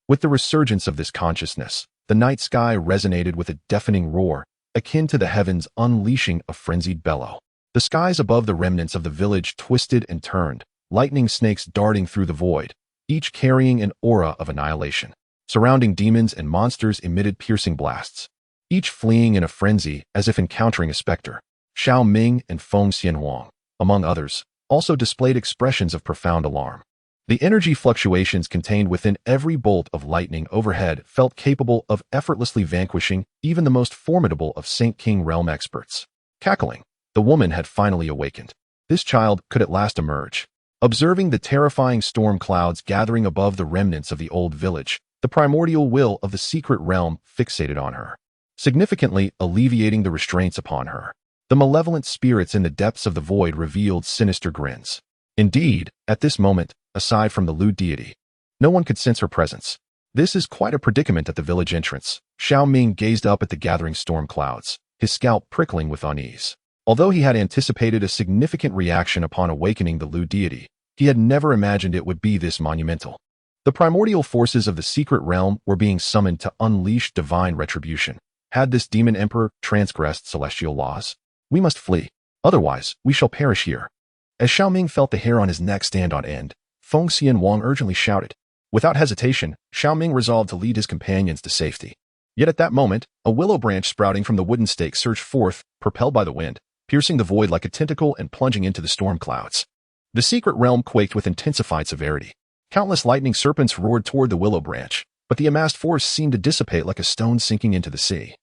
With the resurgence of this consciousness, the night sky resonated with a deafening roar, akin to the heavens unleashing a frenzied bellow. The skies above the remnants of the village twisted and turned, lightning snakes darting through the void, each carrying an aura of annihilation. Surrounding demons and monsters emitted piercing blasts, each fleeing in a frenzy as if encountering a specter. Xiao Ming and Feng Xianhuang, among others, also displayed expressions of profound alarm. The energy fluctuations contained within every bolt of lightning overhead felt capable of effortlessly vanquishing even the most formidable of Saint King realm experts. Cackling, the woman had finally awakened. This child could at last emerge. Observing the terrifying storm clouds gathering above the remnants of the old village, the primordial will of the secret realm fixated on her, significantly alleviating the restraints upon her. The malevolent spirits in the depths of the void revealed sinister grins. Indeed, at this moment, aside from the lewd deity, no one could sense her presence. This is quite a predicament at the village entrance. Xiao Ming gazed up at the gathering storm clouds, his scalp prickling with unease. Although he had anticipated a significant reaction upon awakening the lewd deity, he had never imagined it would be this monumental. The primordial forces of the secret realm were being summoned to unleash divine retribution. Had this demon emperor transgressed celestial laws? We must flee, otherwise we shall perish here. As Xiao Ming felt the hair on his neck stand on end, Feng Xianhuang urgently shouted. Without hesitation, Xiao Ming resolved to lead his companions to safety. Yet at that moment, a willow branch sprouting from the wooden stake surged forth, propelled by the wind, piercing the void like a tentacle and plunging into the storm clouds. The secret realm quaked with intensified severity. Countless lightning serpents roared toward the willow branch, but the amassed force seemed to dissipate like a stone sinking into the sea,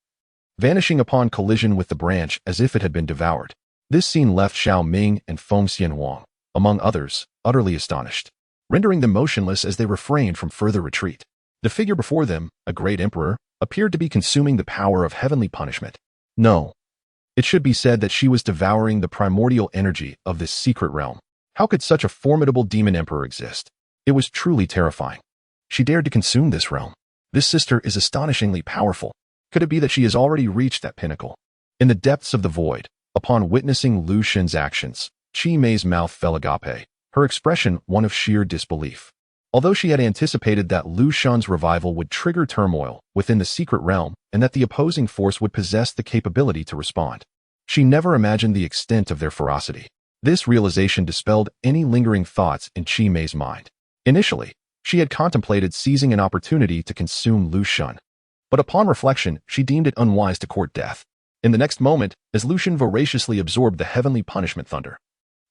vanishing upon collision with the branch as if it had been devoured. This scene left Xiao Ming and Feng Xianhuang, among others, utterly astonished, rendering them motionless as they refrained from further retreat. The figure before them, a great emperor, appeared to be consuming the power of heavenly punishment. No, it should be said that she was devouring the primordial energy of this secret realm. How could such a formidable demon emperor exist? It was truly terrifying. She dared to consume this realm. This sister is astonishingly powerful. Could it be that she has already reached that pinnacle? In the depths of the void, upon witnessing Lu Shen's actions, Qi Mei's mouth fell agape, her expression one of sheer disbelief. Although she had anticipated that Lu Shen's revival would trigger turmoil within the secret realm and that the opposing force would possess the capability to respond, she never imagined the extent of their ferocity. This realization dispelled any lingering thoughts in Qi Mei's mind. Initially, she had contemplated seizing an opportunity to consume Lu Shen, but upon reflection, she deemed it unwise to court death. In the next moment, as Lu Shen voraciously absorbed the heavenly punishment thunder,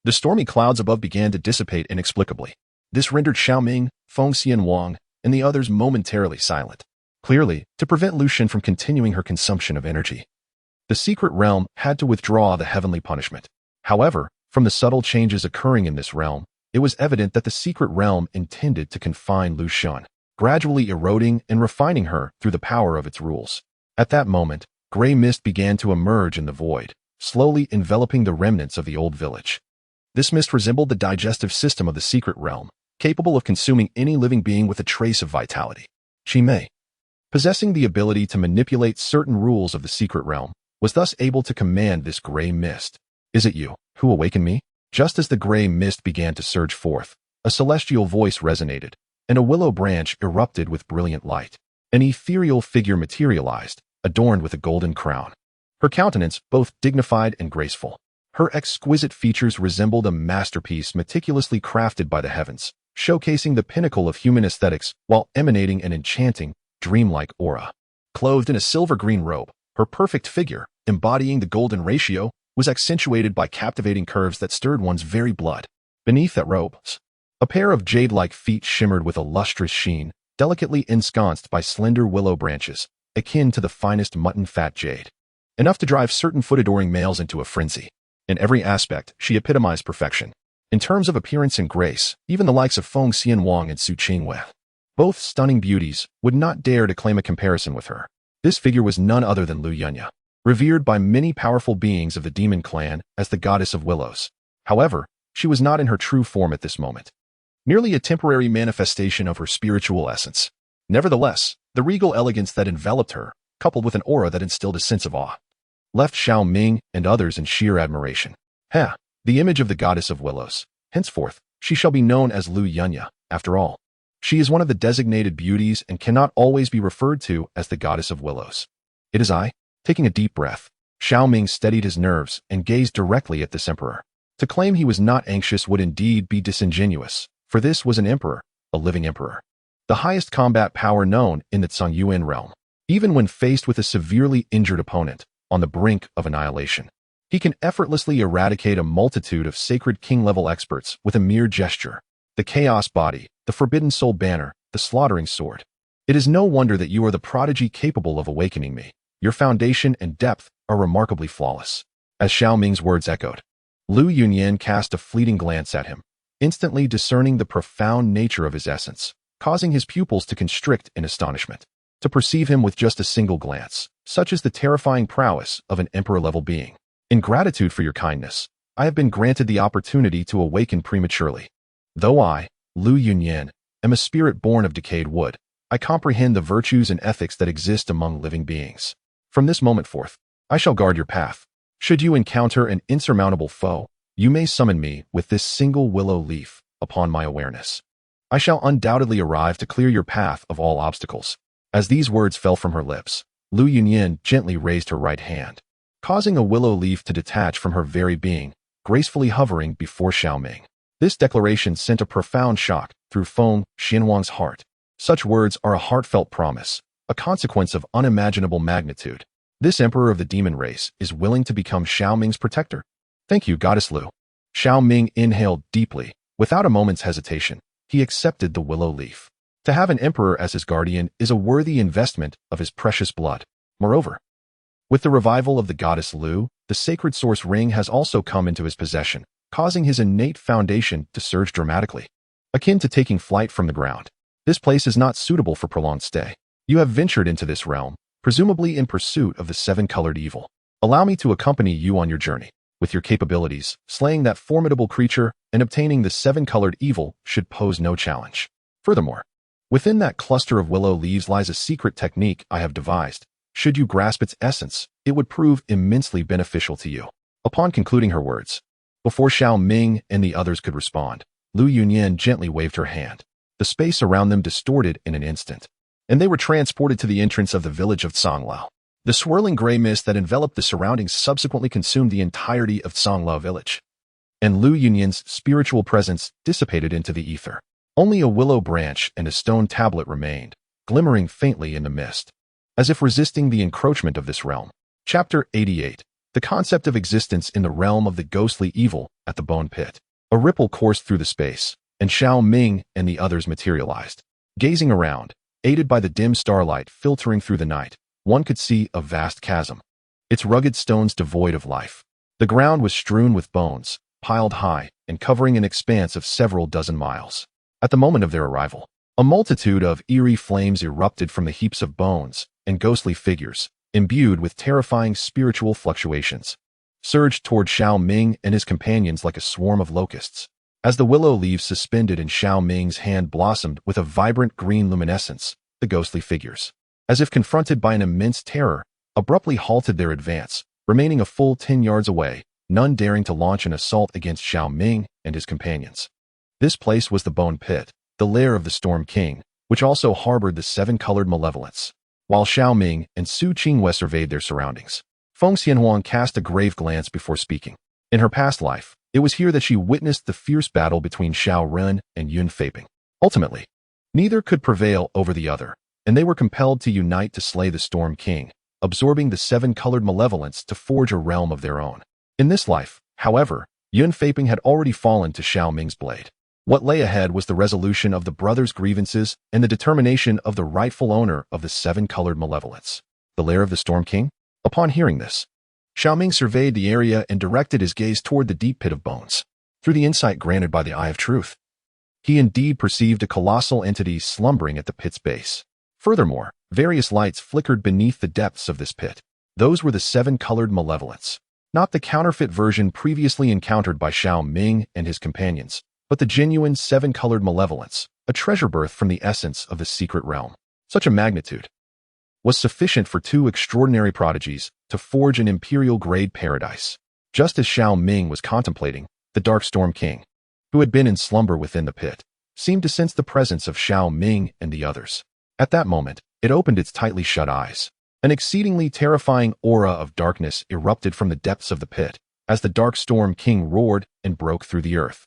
the stormy clouds above began to dissipate inexplicably. This rendered Xiao Ming, Feng Xianhuang, and the others momentarily silent. Clearly, to prevent Lu Shen from continuing her consumption of energy, the secret realm had to withdraw the heavenly punishment. However, from the subtle changes occurring in this realm, it was evident that the secret realm intended to confine Lu Shen, gradually eroding and refining her through the power of its rules. At that moment, gray mist began to emerge in the void, slowly enveloping the remnants of the old village. This mist resembled the digestive system of the secret realm, capable of consuming any living being with a trace of vitality. Qi Mei, possessing the ability to manipulate certain rules of the secret realm, was thus able to command this gray mist. Is it you who awakened me? Just as the gray mist began to surge forth, a celestial voice resonated, and a willow branch erupted with brilliant light. An ethereal figure materialized, adorned with a golden crown. her countenance both dignified and graceful. Her exquisite features resembled a masterpiece meticulously crafted by the heavens, showcasing the pinnacle of human aesthetics while emanating an enchanting, dreamlike aura. Clothed in a silver-green robe, her perfect figure, embodying the golden ratio, was accentuated by captivating curves that stirred one's very blood. Beneath that robe, a pair of jade-like feet shimmered with a lustrous sheen, delicately ensconced by slender willow branches, akin to the finest mutton-fat jade. Enough to drive certain foot-adoring males into a frenzy. In every aspect, she epitomized perfection. In terms of appearance and grace, even the likes of Feng Xianwang and Su Qingwei, both stunning beauties, would not dare to claim a comparison with her. This figure was none other than Lu Yunya, revered by many powerful beings of the demon clan as the goddess of willows. However, she was not in her true form at this moment, merely a temporary manifestation of her spiritual essence. Nevertheless, the regal elegance that enveloped her, coupled with an aura that instilled a sense of awe, left Xiao Ming and others in sheer admiration. The image of the goddess of willows. Henceforth, she shall be known as Lu Yunya, after all. She is one of the designated beauties and cannot always be referred to as the goddess of willows. It is I. Taking a deep breath, Xiao Ming steadied his nerves and gazed directly at this emperor. To claim he was not anxious would indeed be disingenuous, for this was an emperor, a living emperor. The highest combat power known in the Zhongyuan realm. Even when faced with a severely injured opponent, on the brink of annihilation, he can effortlessly eradicate a multitude of sacred king-level experts with a mere gesture. The Chaos Body, the Forbidden Soul Banner, the Slaughtering Sword. It is no wonder that you are the prodigy capable of awakening me. Your foundation and depth are remarkably flawless. As Xiao Ming's words echoed, Lu Yunyan cast a fleeting glance at him, instantly discerning the profound nature of his essence, causing his pupils to constrict in astonishment. To perceive him with just a single glance, such is the terrifying prowess of an emperor-level being. In gratitude for your kindness, I have been granted the opportunity to awaken prematurely. Though I, Lu Yunyan, am a spirit born of decayed wood, I comprehend the virtues and ethics that exist among living beings. From this moment forth, I shall guard your path. Should you encounter an insurmountable foe, you may summon me with this single willow leaf upon my awareness. I shall undoubtedly arrive to clear your path of all obstacles. As these words fell from her lips, Lu Yunyan gently raised her right hand, causing a willow leaf to detach from her very being, gracefully hovering before Xiao Ming. This declaration sent a profound shock through Feng Xianwang's heart. Such words are a heartfelt promise, a consequence of unimaginable magnitude. This emperor of the demon race is willing to become Xiao Ming's protector. Thank you, Goddess Lu. Xiao Ming inhaled deeply. Without a moment's hesitation, he accepted the willow leaf. To have an emperor as his guardian is a worthy investment of his precious blood. Moreover, with the revival of the goddess Lu, the sacred source ring has also come into his possession, causing his innate foundation to surge dramatically. Akin to taking flight from the ground, this place is not suitable for prolonged stay. You have ventured into this realm, presumably in pursuit of the seven-colored evil. Allow me to accompany you on your journey. With your capabilities, slaying that formidable creature and obtaining the seven-colored evil should pose no challenge. Furthermore, within that cluster of willow leaves lies a secret technique I have devised. Should you grasp its essence, it would prove immensely beneficial to you. Upon concluding her words, before Xiao Ming and the others could respond, Lu Yunyan gently waved her hand. The space around them distorted in an instant, and they were transported to the entrance of the village of Songlao. The swirling gray mist that enveloped the surroundings subsequently consumed the entirety of Songlao village, and Lu Yunyan's spiritual presence dissipated into the ether. Only a willow branch and a stone tablet remained, glimmering faintly in the mist, as if resisting the encroachment of this realm. Chapter 88. The concept of existence in the realm of the ghostly evil at the bone pit. A ripple coursed through the space, and Xiao Ming and the others materialized. Gazing around, aided by the dim starlight filtering through the night, one could see a vast chasm, its rugged stones devoid of life. The ground was strewn with bones, piled high and covering an expanse of several dozen miles. At the moment of their arrival, a multitude of eerie flames erupted from the heaps of bones, and ghostly figures, imbued with terrifying spiritual fluctuations, surged toward Xiao Ming and his companions like a swarm of locusts. As the willow leaves suspended in Xiao Ming's hand blossomed with a vibrant green luminescence, the ghostly figures, as if confronted by an immense terror, abruptly halted their advance, remaining a full 10 yards away, none daring to launch an assault against Xiao Ming and his companions. This place was the Bone Pit, the lair of the Storm King, which also harbored the seven-colored malevolence. While Xiao Ming and Su Qingwei surveyed their surroundings, Feng Xianhuang cast a grave glance before speaking. In her past life, it was here that she witnessed the fierce battle between Xiao Ren and Yun Feiping. Ultimately, neither could prevail over the other, and they were compelled to unite to slay the Storm King, absorbing the seven-colored malevolence to forge a realm of their own. In this life, however, Yun Feiping had already fallen to Xiao Ming's blade. What lay ahead was the resolution of the brothers' grievances and the determination of the rightful owner of the seven-colored malevolence. The lair of the Storm King? Upon hearing this, Xiao Ming surveyed the area and directed his gaze toward the deep pit of bones. Through the insight granted by the Eye of Truth, he indeed perceived a colossal entity slumbering at the pit's base. Furthermore, various lights flickered beneath the depths of this pit. Those were the seven-colored malevolence. Not the counterfeit version previously encountered by Xiao Ming and his companions, but the genuine seven-colored malevolence, a treasure birth from the essence of the secret realm. Such a magnitude was sufficient for two extraordinary prodigies to forge an imperial-grade paradise. Just as Xiao Ming was contemplating, the Dark Storm King, who had been in slumber within the pit, seemed to sense the presence of Xiao Ming and the others. At that moment, it opened its tightly shut eyes. An exceedingly terrifying aura of darkness erupted from the depths of the pit as the Dark Storm King roared and broke through the earth,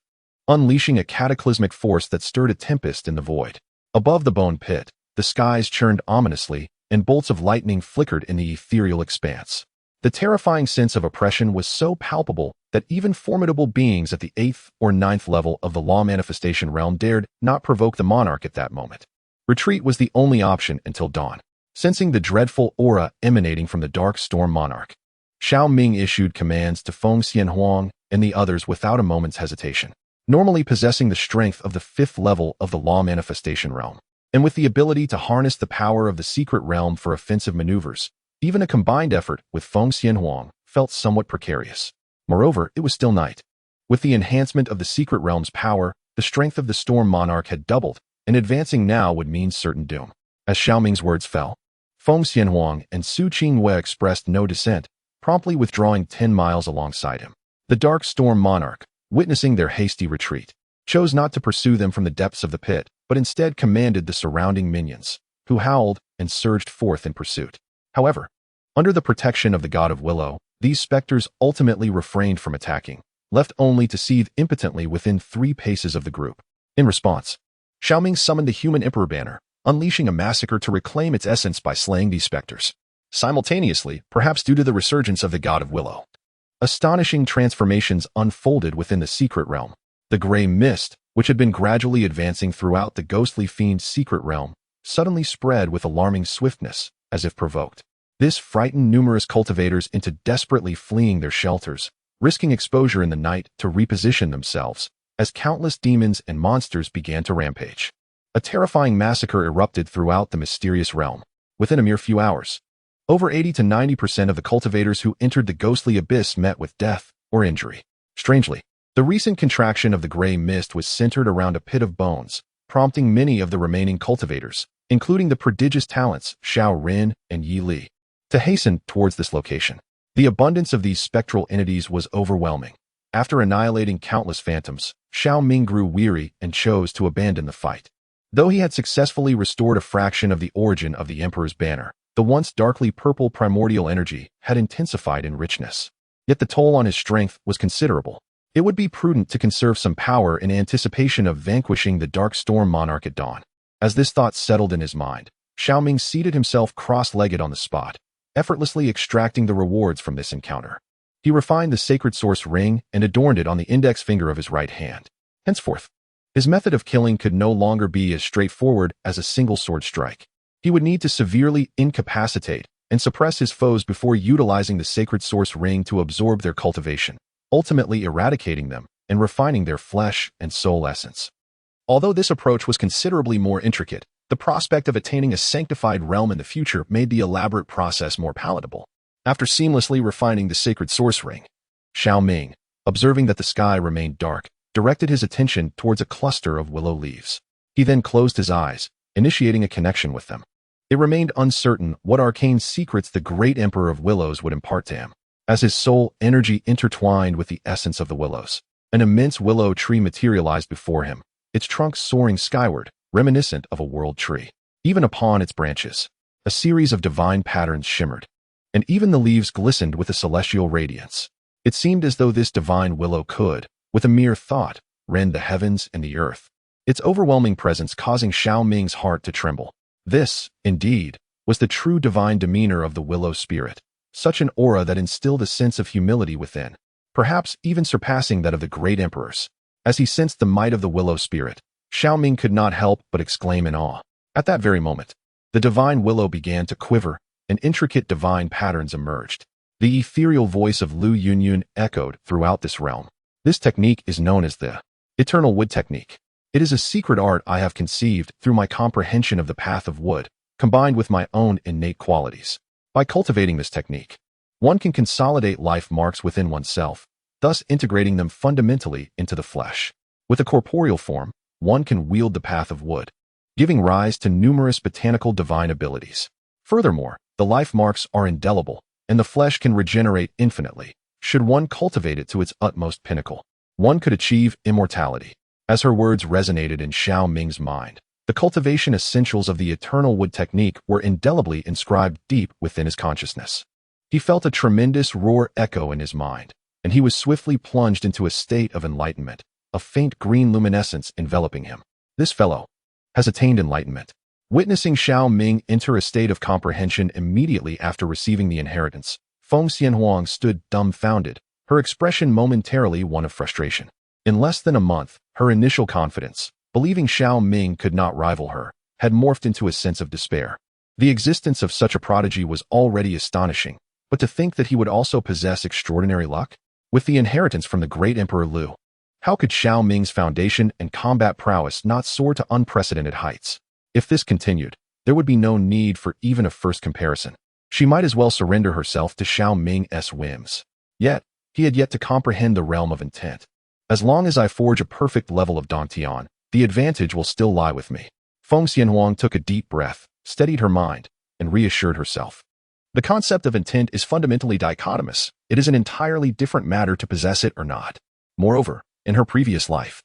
unleashing a cataclysmic force that stirred a tempest in the void. Above the bone pit, the skies churned ominously, and bolts of lightning flickered in the ethereal expanse. The terrifying sense of oppression was so palpable that even formidable beings at the 8th or 9th level of the law manifestation realm dared not provoke the monarch at that moment. Retreat was the only option until dawn. Sensing the dreadful aura emanating from the Dark Storm Monarch, Xiao Ming issued commands to Feng Xianhuang and the others without a moment's hesitation. Normally possessing the strength of the 5th level of the law manifestation realm, and with the ability to harness the power of the secret realm for offensive maneuvers, even a combined effort with Feng Xianhuang felt somewhat precarious. Moreover, it was still night. With the enhancement of the secret realm's power, the strength of the Storm Monarch had doubled, and advancing now would mean certain doom. As Xiao Ming's words fell, Feng Xianhuang and Su Qingwei expressed no dissent, promptly withdrawing 10 miles alongside him. The Dark Storm Monarch, witnessing their hasty retreat, chose not to pursue them from the depths of the pit, but instead commanded the surrounding minions, who howled and surged forth in pursuit. However, under the protection of the God of Willow, these specters ultimately refrained from attacking, left only to seethe impotently within 3 paces of the group. In response, Xiao Ming summoned the Human Emperor banner, unleashing a massacre to reclaim its essence by slaying these specters. Simultaneously, perhaps due to the resurgence of the God of Willow, astonishing transformations unfolded within the secret realm. The gray mist, which had been gradually advancing throughout the ghostly fiend's secret realm, suddenly spread with alarming swiftness, as if provoked. This frightened numerous cultivators into desperately fleeing their shelters, risking exposure in the night to reposition themselves, as countless demons and monsters began to rampage. A terrifying massacre erupted throughout the mysterious realm. Within a mere few hours, over 80 to 90% of the cultivators who entered the ghostly abyss met with death or injury. Strangely, the recent contraction of the gray mist was centered around a pit of bones, prompting many of the remaining cultivators, including the prodigious talents Xiao Ren and Yi Li, to hasten towards this location. The abundance of these spectral entities was overwhelming. After annihilating countless phantoms, Xiao Ming grew weary and chose to abandon the fight. Though he had successfully restored a fraction of the origin of the Emperor's banner, the once darkly purple primordial energy had intensified in richness. Yet the toll on his strength was considerable. It would be prudent to conserve some power in anticipation of vanquishing the Dark Storm Monarch at dawn. As this thought settled in his mind, Xiao Ming seated himself cross-legged on the spot, effortlessly extracting the rewards from this encounter. He refined the sacred source ring and adorned it on the index finger of his right hand. Henceforth, his method of killing could no longer be as straightforward as a single sword strike. He would need to severely incapacitate and suppress his foes before utilizing the sacred source ring to absorb their cultivation, ultimately eradicating them and refining their flesh and soul essence. Although this approach was considerably more intricate, the prospect of attaining a sanctified realm in the future made the elaborate process more palatable. After seamlessly refining the sacred source ring, Xiao Ming, observing that the sky remained dark, directed his attention towards a cluster of willow leaves. He then closed his eyes, initiating a connection with them. It remained uncertain what arcane secrets the great Emperor of Willows would impart to him. As his soul energy intertwined with the essence of the willows, an immense willow tree materialized before him, its trunk soaring skyward, reminiscent of a world tree. Even upon its branches, a series of divine patterns shimmered. and even the leaves glistened with a celestial radiance. It seemed as though this divine willow could, with a mere thought, rend the heavens and the earth, its overwhelming presence causing Xiao Ming's heart to tremble. This, indeed, was the true divine demeanor of the willow spirit, such an aura that instilled a sense of humility within, perhaps even surpassing that of the great emperors. As he sensed the might of the willow spirit, Xiao Ming could not help but exclaim in awe. At that very moment, the divine willow began to quiver, and intricate divine patterns emerged. The ethereal voice of Lu Yunyun echoed throughout this realm. This technique is known as the eternal wood technique. It is a secret art I have conceived through my comprehension of the path of wood, combined with my own innate qualities. By cultivating this technique, one can consolidate life marks within oneself, thus integrating them fundamentally into the flesh. With a corporeal form, one can wield the path of wood, giving rise to numerous botanical divine abilities. Furthermore, the life marks are indelible, and the flesh can regenerate infinitely. Should one cultivate it to its utmost pinnacle, one could achieve immortality. As her words resonated in Xiao Ming's mind, the cultivation essentials of the eternal wood technique were indelibly inscribed deep within his consciousness. He felt a tremendous roar echo in his mind, and he was swiftly plunged into a state of enlightenment, a faint green luminescence enveloping him. This fellow has attained enlightenment. Witnessing Xiao Ming enter a state of comprehension immediately after receiving the inheritance, Feng Xianhuang stood dumbfounded, her expression momentarily one of frustration. In less than a month, her initial confidence, believing Xiao Ming could not rival her, had morphed into a sense of despair. The existence of such a prodigy was already astonishing, but to think that he would also possess extraordinary luck? With the inheritance from the great Emperor Lu, how could Xiao Ming's foundation and combat prowess not soar to unprecedented heights? If this continued, there would be no need for even a first comparison. She might as well surrender herself to Xiao Ming's whims. Yet, he had yet to comprehend the realm of intent. As long as I forge a perfect level of Dantian, the advantage will still lie with me. Feng Xianhuang took a deep breath, steadied her mind, and reassured herself. The concept of intent is fundamentally dichotomous. It is an entirely different matter to possess it or not. Moreover, in her previous life,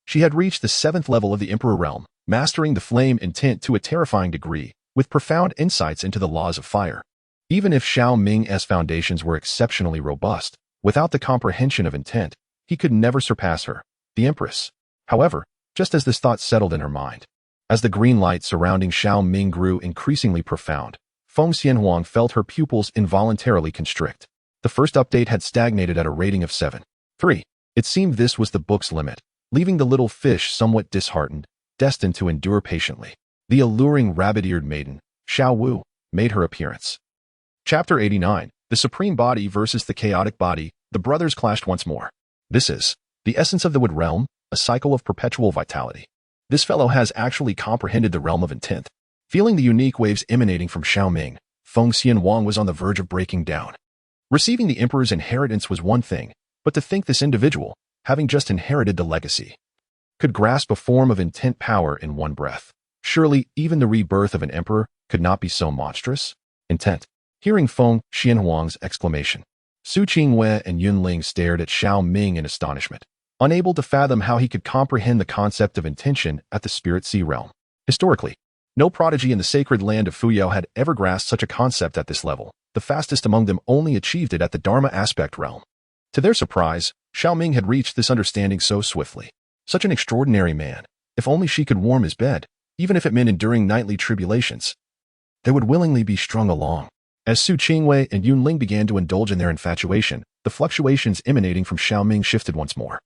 she had reached the 7th level of the Emperor realm, mastering the flame intent to a terrifying degree, with profound insights into the laws of fire. Even if Xiao Ming's foundations were exceptionally robust, without the comprehension of intent, he could never surpass her, the Empress. However, just as this thought settled in her mind, as the green light surrounding Xiao Ming grew increasingly profound, Feng Xianhuang felt her pupils involuntarily constrict. The first update had stagnated at a rating of 7.3. It seemed this was the book's limit, leaving the little fish somewhat disheartened, destined to endure patiently. The alluring rabbit-eared maiden, Xiao Wu, made her appearance. Chapter 89, The Supreme Body versus the Chaotic Body. The brothers clashed once more. This is the essence of the wood realm, a cycle of perpetual vitality. This fellow has actually comprehended the realm of intent. Feeling the unique waves emanating from Xiao Ming, Feng Xianhuang was on the verge of breaking down. Receiving the emperor's inheritance was one thing, but to think this individual, having just inherited the legacy, could grasp a form of intent power in one breath. Surely, even the rebirth of an emperor could not be so monstrous. Intent. Hearing Feng Xianhuang's exclamation, Su Qingwei and Yunling stared at Xiao Ming in astonishment, unable to fathom how he could comprehend the concept of intention at the Spirit Sea realm. Historically, no prodigy in the sacred land of Fuyao had ever grasped such a concept at this level. The fastest among them only achieved it at the Dharma aspect realm. To their surprise, Xiao Ming had reached this understanding so swiftly. Such an extraordinary man. If only she could warm his bed, even if it meant enduring nightly tribulations, they would willingly be strung along. As Su Qingwei and Yunling began to indulge in their infatuation, the fluctuations emanating from Xiao Ming shifted once more,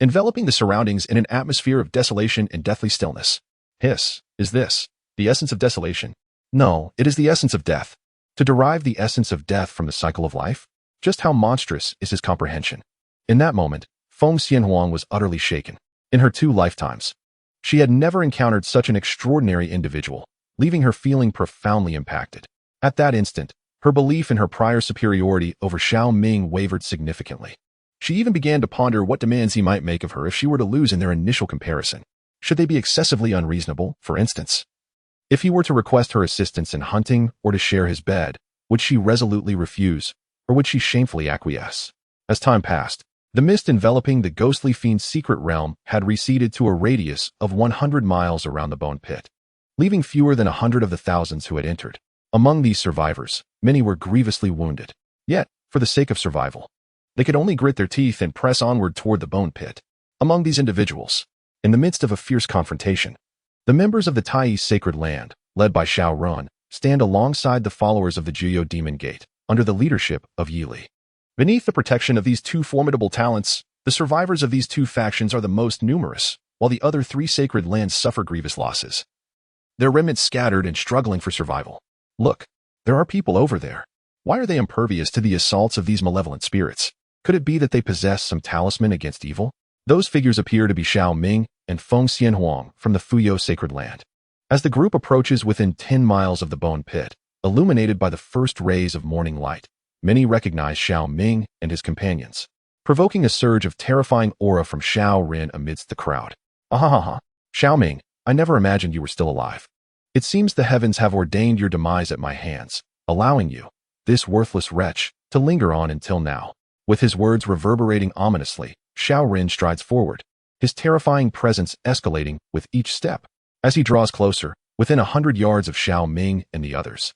enveloping the surroundings in an atmosphere of desolation and deathly stillness. Hiss, is this the essence of desolation? No, it is the essence of death. To derive the essence of death from the cycle of life? Just how monstrous is his comprehension? In that moment, Feng Xianhuang was utterly shaken. In her 2 lifetimes, she had never encountered such an extraordinary individual, leaving her feeling profoundly impacted. At that instant, her belief in her prior superiority over Xiao Ming wavered significantly. She even began to ponder what demands he might make of her if she were to lose in their initial comparison. Should they be excessively unreasonable, for instance? If he were to request her assistance in hunting or to share his bed, would she resolutely refuse, or would she shamefully acquiesce? As time passed, the mist enveloping the ghostly fiend's secret realm had receded to a radius of 100 miles around the bone pit, leaving fewer than 100 of the thousands who had entered. Among these survivors, many were grievously wounded. Yet, for the sake of survival, they could only grit their teeth and press onward toward the bone pit. Among these individuals, in the midst of a fierce confrontation, the members of the Tai's sacred land, led by Xiao Run, stand alongside the followers of the Jiyo Demon Gate, under the leadership of Yili. Beneath the protection of these two formidable talents, the survivors of these two factions are the most numerous, while the other three sacred lands suffer grievous losses. Their remnants scattered and struggling for survival. Look, there are people over there. Why are they impervious to the assaults of these malevolent spirits? Could it be that they possess some talisman against evil? Those figures appear to be Xiao Ming and Feng Xianhuang from the Fuyo sacred land. As the group approaches within 10 miles of the bone pit, illuminated by the first rays of morning light, many recognize Xiao Ming and his companions, provoking a surge of terrifying aura from Xiao Ren amidst the crowd. Ahahaha, Xiao Ming, I never imagined you were still alive. It seems the heavens have ordained your demise at my hands, allowing you, this worthless wretch, to linger on until now. With his words reverberating ominously, Xiao Ren strides forward, his terrifying presence escalating with each step. As he draws closer, within 100 yards of Xiao Ming and the others,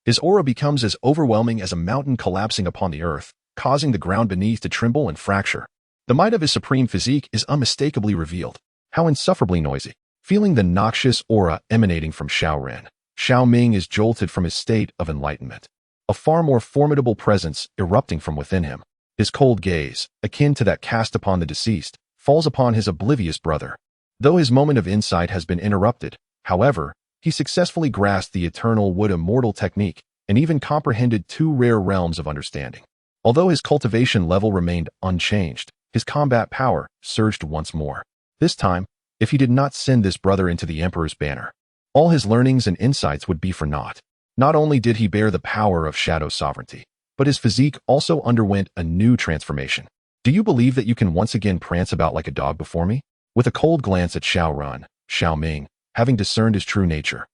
his aura becomes as overwhelming as a mountain collapsing upon the earth, causing the ground beneath to tremble and fracture. The might of his supreme physique is unmistakably revealed. How insufferably noisy. Feeling the noxious aura emanating from Xiao Ren, Xiao Ming is jolted from his state of enlightenment. A far more formidable presence erupting from within him. His cold gaze, akin to that cast upon the deceased, falls upon his oblivious brother. Though his moment of insight has been interrupted, however, he successfully grasped the eternal wood immortal technique and even comprehended two rare realms of understanding. Although his cultivation level remained unchanged, his combat power surged once more. This time, if he did not send this brother into the Emperor's banner, all his learnings and insights would be for naught. Not only did he bear the power of shadow sovereignty, but his physique also underwent a new transformation. Do you believe that you can once again prance about like a dog before me? With a cold glance at Xiao Run, Xiao Ming, having discerned his true nature,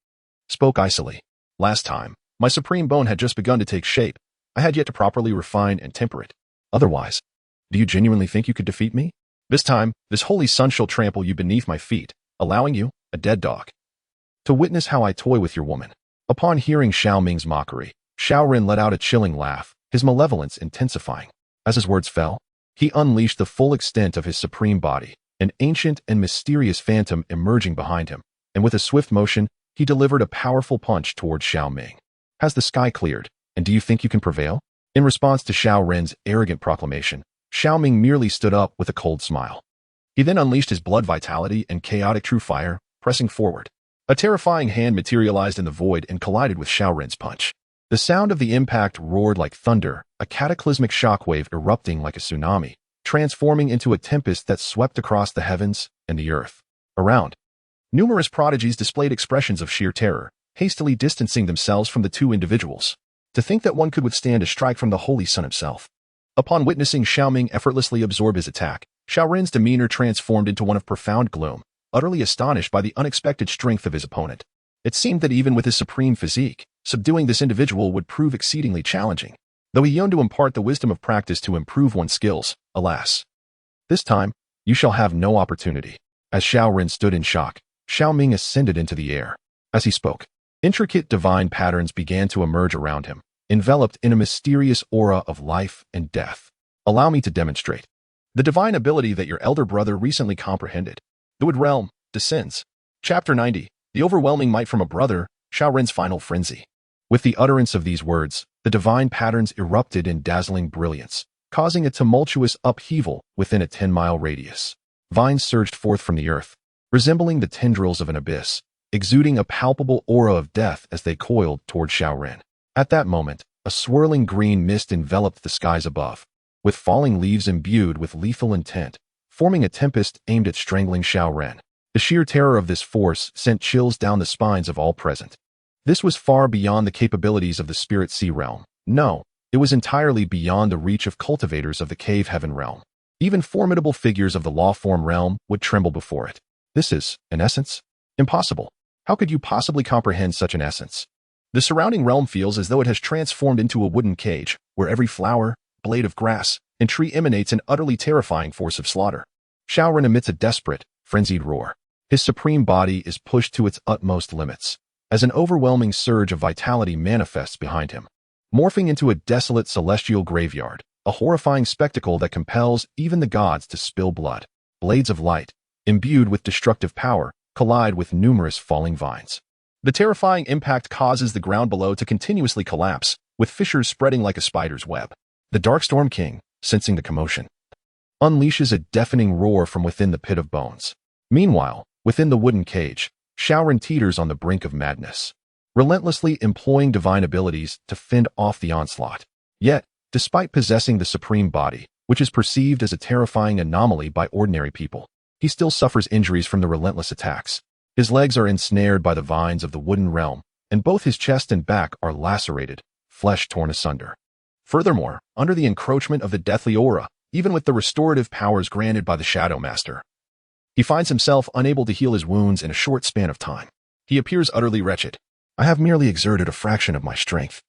spoke icily. Last time, my supreme bone had just begun to take shape. I had yet to properly refine and temper it. Otherwise, do you genuinely think you could defeat me? This time, this holy sun shall trample you beneath my feet, allowing you, a dead dog, to witness how I toy with your woman. Upon hearing Xiao Ming's mockery, Xiao Ren let out a chilling laugh, his malevolence intensifying. As his words fell, he unleashed the full extent of his supreme body, an ancient and mysterious phantom emerging behind him, and with a swift motion, he delivered a powerful punch towards Xiao Ming. Has the sky cleared, and do you think you can prevail? In response to Xiao Ren's arrogant proclamation, Xiao Ming merely stood up with a cold smile. He then unleashed his blood vitality and chaotic true fire, pressing forward. A terrifying hand materialized in the void and collided with Xiao Ren's punch. The sound of the impact roared like thunder, a cataclysmic shockwave erupting like a tsunami, transforming into a tempest that swept across the heavens and the earth. Around, numerous prodigies displayed expressions of sheer terror, hastily distancing themselves from the two individuals. To think that one could withstand a strike from the Holy Sun himself. Upon witnessing Xiao Ming effortlessly absorb his attack, Xiao Ren's demeanor transformed into one of profound gloom, utterly astonished by the unexpected strength of his opponent. It seemed that even with his supreme physique, subduing this individual would prove exceedingly challenging. Though he yearned to impart the wisdom of practice to improve one's skills, alas. This time, you shall have no opportunity. As Xiao Ren stood in shock, Xiao Ming ascended into the air. As he spoke, intricate divine patterns began to emerge around him, enveloped in a mysterious aura of life and death. Allow me to demonstrate the divine ability that your elder brother recently comprehended. The Wood Realm descends. Chapter 90, The Overwhelming Might from a Brother, Xiao Ren's Final Frenzy. With the utterance of these words, the divine patterns erupted in dazzling brilliance, causing a tumultuous upheaval within a 10-mile radius. Vines surged forth from the earth, resembling the tendrils of an abyss, exuding a palpable aura of death as they coiled toward Xiao Ren. At that moment, a swirling green mist enveloped the skies above, with falling leaves imbued with lethal intent, forming a tempest aimed at strangling Xiao Ren. The sheer terror of this force sent chills down the spines of all present. This was far beyond the capabilities of the Spirit Sea realm. No, it was entirely beyond the reach of cultivators of the Cave Heaven realm. Even formidable figures of the Law Form realm would tremble before it. This is, in essence, impossible. How could you possibly comprehend such an essence? The surrounding realm feels as though it has transformed into a wooden cage, where every flower, blade of grass, and tree emanates an utterly terrifying force of slaughter. Xiao Ren emits a desperate, frenzied roar. His supreme body is pushed to its utmost limits. as an overwhelming surge of vitality manifests behind him, morphing into a desolate celestial graveyard, a horrifying spectacle that compels even the gods to spill blood. Blades of light, imbued with destructive power, collide with numerous falling vines. The terrifying impact causes the ground below to continuously collapse, with fissures spreading like a spider's web. The Dark Storm King, sensing the commotion, unleashes a deafening roar from within the pit of bones. Meanwhile, within the wooden cage, Xiao teeters on the brink of madness, relentlessly employing divine abilities to fend off the onslaught. Yet, despite possessing the supreme body, which is perceived as a terrifying anomaly by ordinary people, he still suffers injuries from the relentless attacks. His legs are ensnared by the vines of the wooden realm, and both his chest and back are lacerated, flesh torn asunder. Furthermore, under the encroachment of the deathly aura, even with the restorative powers granted by the Shadow Master, he finds himself unable to heal his wounds in a short span of time. He appears utterly wretched. I have merely exerted a fraction of my strength.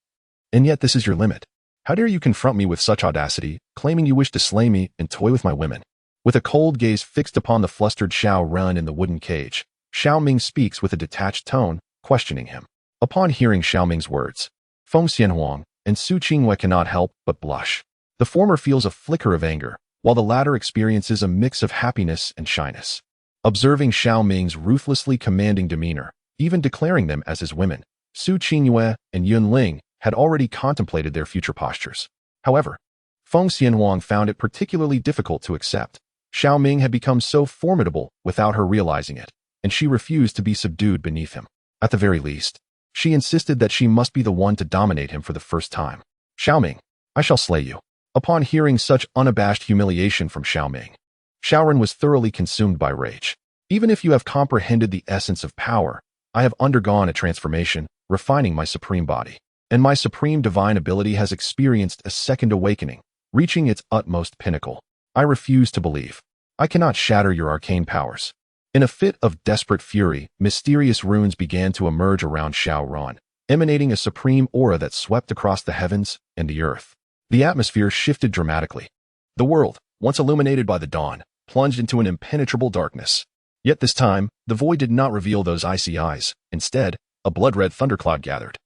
And yet this is your limit. How dare you confront me with such audacity, claiming you wish to slay me and toy with my women? With a cold gaze fixed upon the flustered Xiao Ren in the wooden cage, Xiao Ming speaks with a detached tone, questioning him. Upon hearing Xiao Ming's words, Feng Xianhuang and Su Qingwei cannot help but blush. The former feels a flicker of anger, while the latter experiences a mix of happiness and shyness. Observing Xiao Ming's ruthlessly commanding demeanor, even declaring them as his women, Su Qingwei and Yun Ling had already contemplated their future postures. However, Feng Xianhuang found it particularly difficult to accept. Xiao Ming had become so formidable without her realizing it, and she refused to be subdued beneath him. At the very least, she insisted that she must be the one to dominate him for the first time. Xiao Ming, I shall slay you. Upon hearing such unabashed humiliation from Xiao Ming, Xiao Ren was thoroughly consumed by rage. Even if you have comprehended the essence of power, I have undergone a transformation, refining my supreme body, and my supreme divine ability has experienced a second awakening, reaching its utmost pinnacle. I refuse to believe. I cannot shatter your arcane powers. In a fit of desperate fury, mysterious runes began to emerge around Xiao Ren, emanating a supreme aura that swept across the heavens and the earth. The atmosphere shifted dramatically. The world, once illuminated by the dawn, plunged into an impenetrable darkness. Yet this time, the void did not reveal those icy eyes. Instead, a blood-red thundercloud gathered,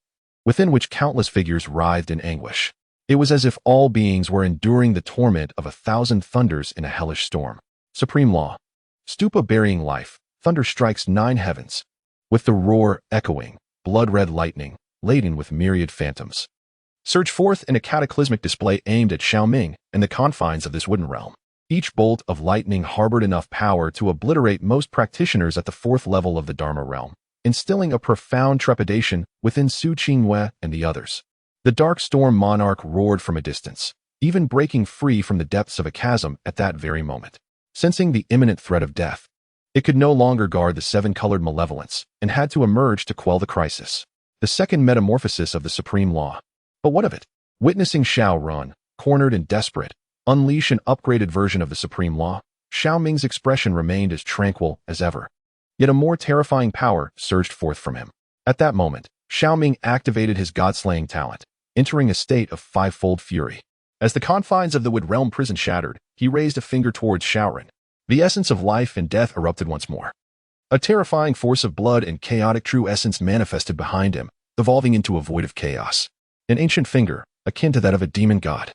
within which countless figures writhed in anguish. It was as if all beings were enduring the torment of 1,000 thunders in a hellish storm. Supreme law. Stupa burying life, thunder strikes 9 heavens, with the roar echoing, blood-red lightning, laden with myriad phantoms, surge forth in a cataclysmic display aimed at Xiao Ming and the confines of this wooden realm. Each bolt of lightning harbored enough power to obliterate most practitioners at the 4th level of the Dharma realm, instilling a profound trepidation within Su Qingwei and the others. The Dark Storm Monarch roared from a distance, even breaking free from the depths of a chasm at that very moment. Sensing the imminent threat of death, it could no longer guard the 7-colored malevolence and had to emerge to quell the crisis. The second metamorphosis of the supreme law. But what of it? Witnessing Xiao Ren, cornered and desperate, unleash an upgraded version of the supreme law, Xiao Ming's expression remained as tranquil as ever. Yet a more terrifying power surged forth from him. At that moment, Xiao Ming activated his god-slaying talent, entering a state of 5-fold fury. As the confines of the Wood Realm prison shattered, he raised a finger towards Xiao Ren. The essence of life and death erupted once more. A terrifying force of blood and chaotic true essence manifested behind him, evolving into a void of chaos. An ancient finger, akin to that of a demon god,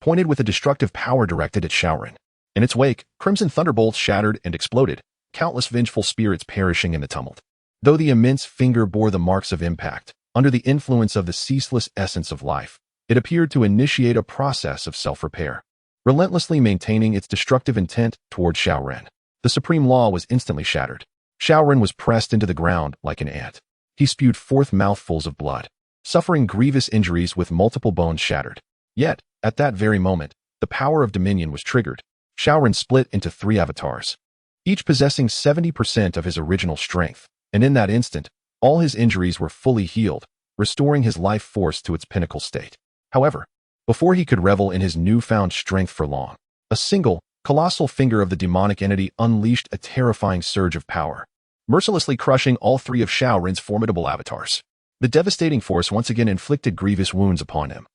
pointed with a destructive power directed at Xiao Ren. In its wake, crimson thunderbolts shattered and exploded, countless vengeful spirits perishing in the tumult. Though the immense finger bore the marks of impact, under the influence of the ceaseless essence of life, it appeared to initiate a process of self-repair, relentlessly maintaining its destructive intent toward Xiao Ren. The supreme law was instantly shattered. Xiao Ren was pressed into the ground like an ant. He spewed forth mouthfuls of blood, suffering grievous injuries with multiple bones shattered. Yet, at that very moment, the power of dominion was triggered. Xiao Ren split into 3 avatars, each possessing 70% of his original strength, and in that instant, all his injuries were fully healed, restoring his life force to its pinnacle state. However, before he could revel in his newfound strength for long, a single, colossal finger of the demonic entity unleashed a terrifying surge of power, mercilessly crushing all 3 of Xiao Ren's formidable avatars. The devastating force once again inflicted grievous wounds upon him,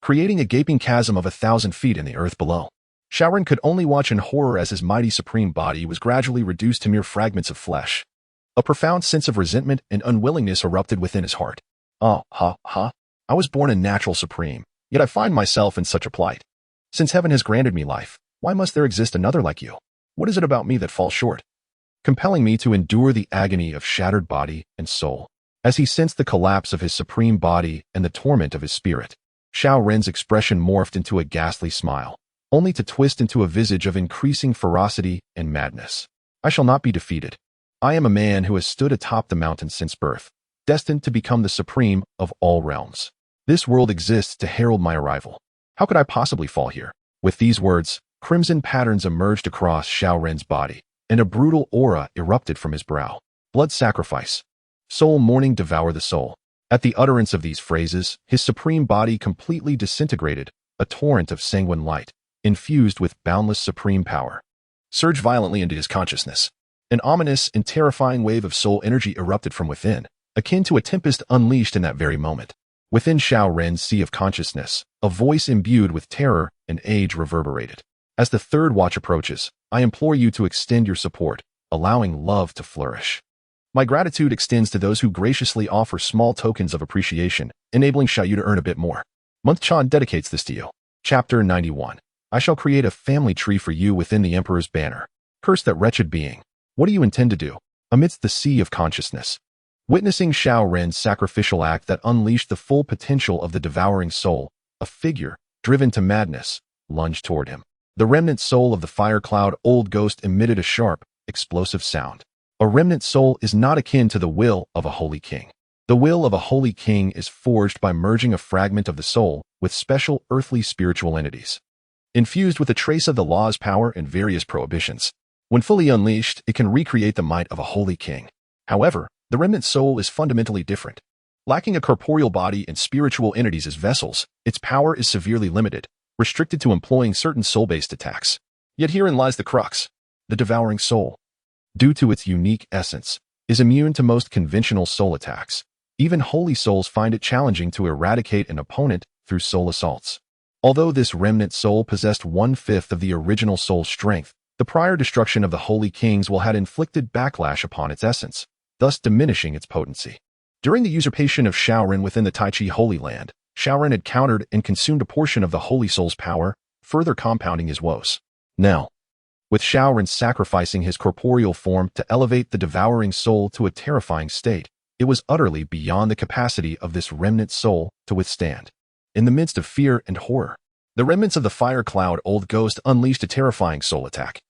creating a gaping chasm of 1,000 feet in the earth below. Xiao Ren could only watch in horror as his mighty supreme body was gradually reduced to mere fragments of flesh. A profound sense of resentment and unwillingness erupted within his heart. I was born a natural supreme, yet I find myself in such a plight. Since heaven has granted me life, why must there exist another like you? What is it about me that falls short, compelling me to endure the agony of shattered body and soul? As he sensed the collapse of his supreme body and the torment of his spirit, Xiao Ren's expression morphed into a ghastly smile, only to twist into a visage of increasing ferocity and madness. I shall not be defeated. I am a man who has stood atop the mountain since birth, destined to become the supreme of all realms. This world exists to herald my arrival. How could I possibly fall here? With these words, crimson patterns emerged across Xiao Ren's body, and a brutal aura erupted from his brow. Blood sacrifice. Soul mourning devour the soul. At the utterance of these phrases, his supreme body completely disintegrated, a torrent of sanguine light, infused with boundless supreme power, surged violently into his consciousness. An ominous and terrifying wave of soul energy erupted from within, akin to a tempest unleashed in that very moment. Within Xiao Ren's sea of consciousness, a voice imbued with terror and age reverberated. As the third watch approaches, I implore you to extend your support, allowing love to flourish. My gratitude extends to those who graciously offer small tokens of appreciation, enabling Xiao to earn a bit more. Month Chan dedicates this to you. Chapter 91. I shall create a family tree for you within the Emperor's banner. Curse that wretched being. What do you intend to do? Amidst the sea of consciousness, witnessing Xiao Ren's sacrificial act that unleashed the full potential of the devouring soul, a figure, driven to madness, lunged toward him. The remnant soul of the fire cloud old ghost emitted a sharp, explosive sound. A remnant soul is not akin to the will of a holy king. The will of a holy king is forged by merging a fragment of the soul with special earthly spiritual entities, infused with a trace of the law's power and various prohibitions. When fully unleashed, it can recreate the might of a holy king. However, the remnant soul is fundamentally different. Lacking a corporeal body and spiritual entities as vessels, its power is severely limited, restricted to employing certain soul-based attacks. Yet herein lies the crux. The devouring soul, due to its unique essence, is immune to most conventional soul attacks. Even holy souls find it challenging to eradicate an opponent through soul assaults. Although this remnant soul possessed 1/5 of the original soul's strength, the prior destruction of the holy kings will had inflicted backlash upon its essence, thus diminishing its potency. During the usurpation of Xiao Ren within the Taichi Holy Land, Xiao Ren had countered and consumed a portion of the holy soul's power, further compounding his woes. Now, with Xiao Ren sacrificing his corporeal form to elevate the devouring soul to a terrifying state, it was utterly beyond the capacity of this remnant soul to withstand. In the midst of fear and horror, the remnants of the fire cloud old ghost unleashed a terrifying soul attack.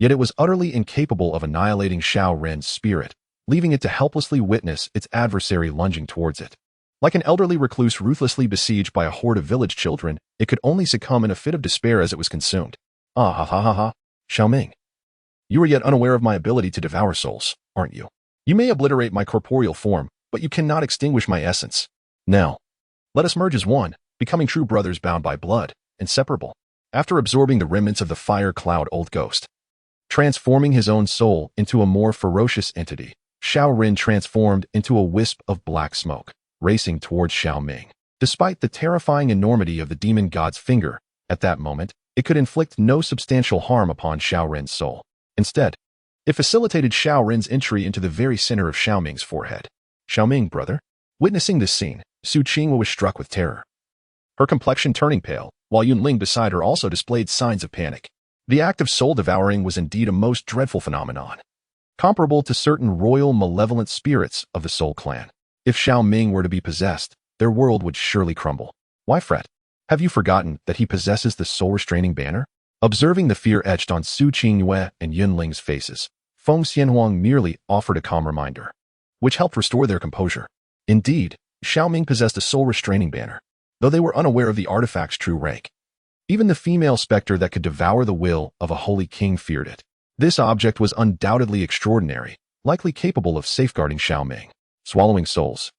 Yet it was utterly incapable of annihilating Xiao Ren's spirit, leaving it to helplessly witness its adversary lunging towards it. Like an elderly recluse ruthlessly besieged by a horde of village children, it could only succumb in a fit of despair as it was consumed. Xiao Ming. You are yet unaware of my ability to devour souls, aren't you? You may obliterate my corporeal form, but you cannot extinguish my essence. Now, let us merge as one, becoming true brothers bound by blood, inseparable. After absorbing the remnants of the fire cloud old ghost, transforming his own soul into a more ferocious entity, Xiao Ren transformed into a wisp of black smoke, racing towards Xiao Ming. Despite the terrifying enormity of the demon god's finger, at that moment, it could inflict no substantial harm upon Xiao Ren's soul. Instead, it facilitated Xiao Ren's entry into the very center of Xiao Ming's forehead. Xiao Ming, brother. Witnessing this scene, Su Qingwa was struck with terror, her complexion turning pale, while Yunling beside her also displayed signs of panic. The act of soul devouring was indeed a most dreadful phenomenon, comparable to certain royal malevolent spirits of the Soul Clan. If Xiao Ming were to be possessed, their world would surely crumble. Why fret? Have you forgotten that he possesses the soul-restraining banner? Observing the fear etched on Su Qingyue and Yunling's faces, Feng Xianhuang merely offered a calm reminder, which helped restore their composure. Indeed, Xiao Ming possessed a soul-restraining banner, though they were unaware of the artifact's true rank. Even the female specter that could devour the will of a holy king feared it. This object was undoubtedly extraordinary, likely capable of safeguarding Xiao Ming. Swallowing souls.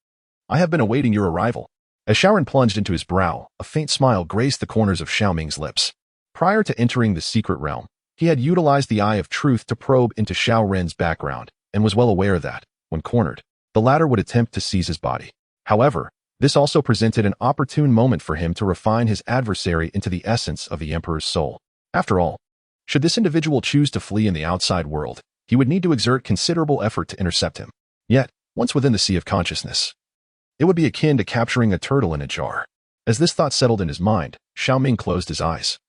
I have been awaiting your arrival. As Xiao Ren plunged into his brow, a faint smile graced the corners of Xiao Ming's lips. Prior to entering the secret realm, he had utilized the Eye of Truth to probe into Xiao Ren's background, and was well aware that, when cornered, the latter would attempt to seize his body. However, this also presented an opportune moment for him to refine his adversary into the essence of the Emperor's soul. After all, should this individual choose to flee in the outside world, he would need to exert considerable effort to intercept him. Yet, once within the sea of consciousness, it would be akin to capturing a turtle in a jar. As this thought settled in his mind, Xiao Ming closed his eyes,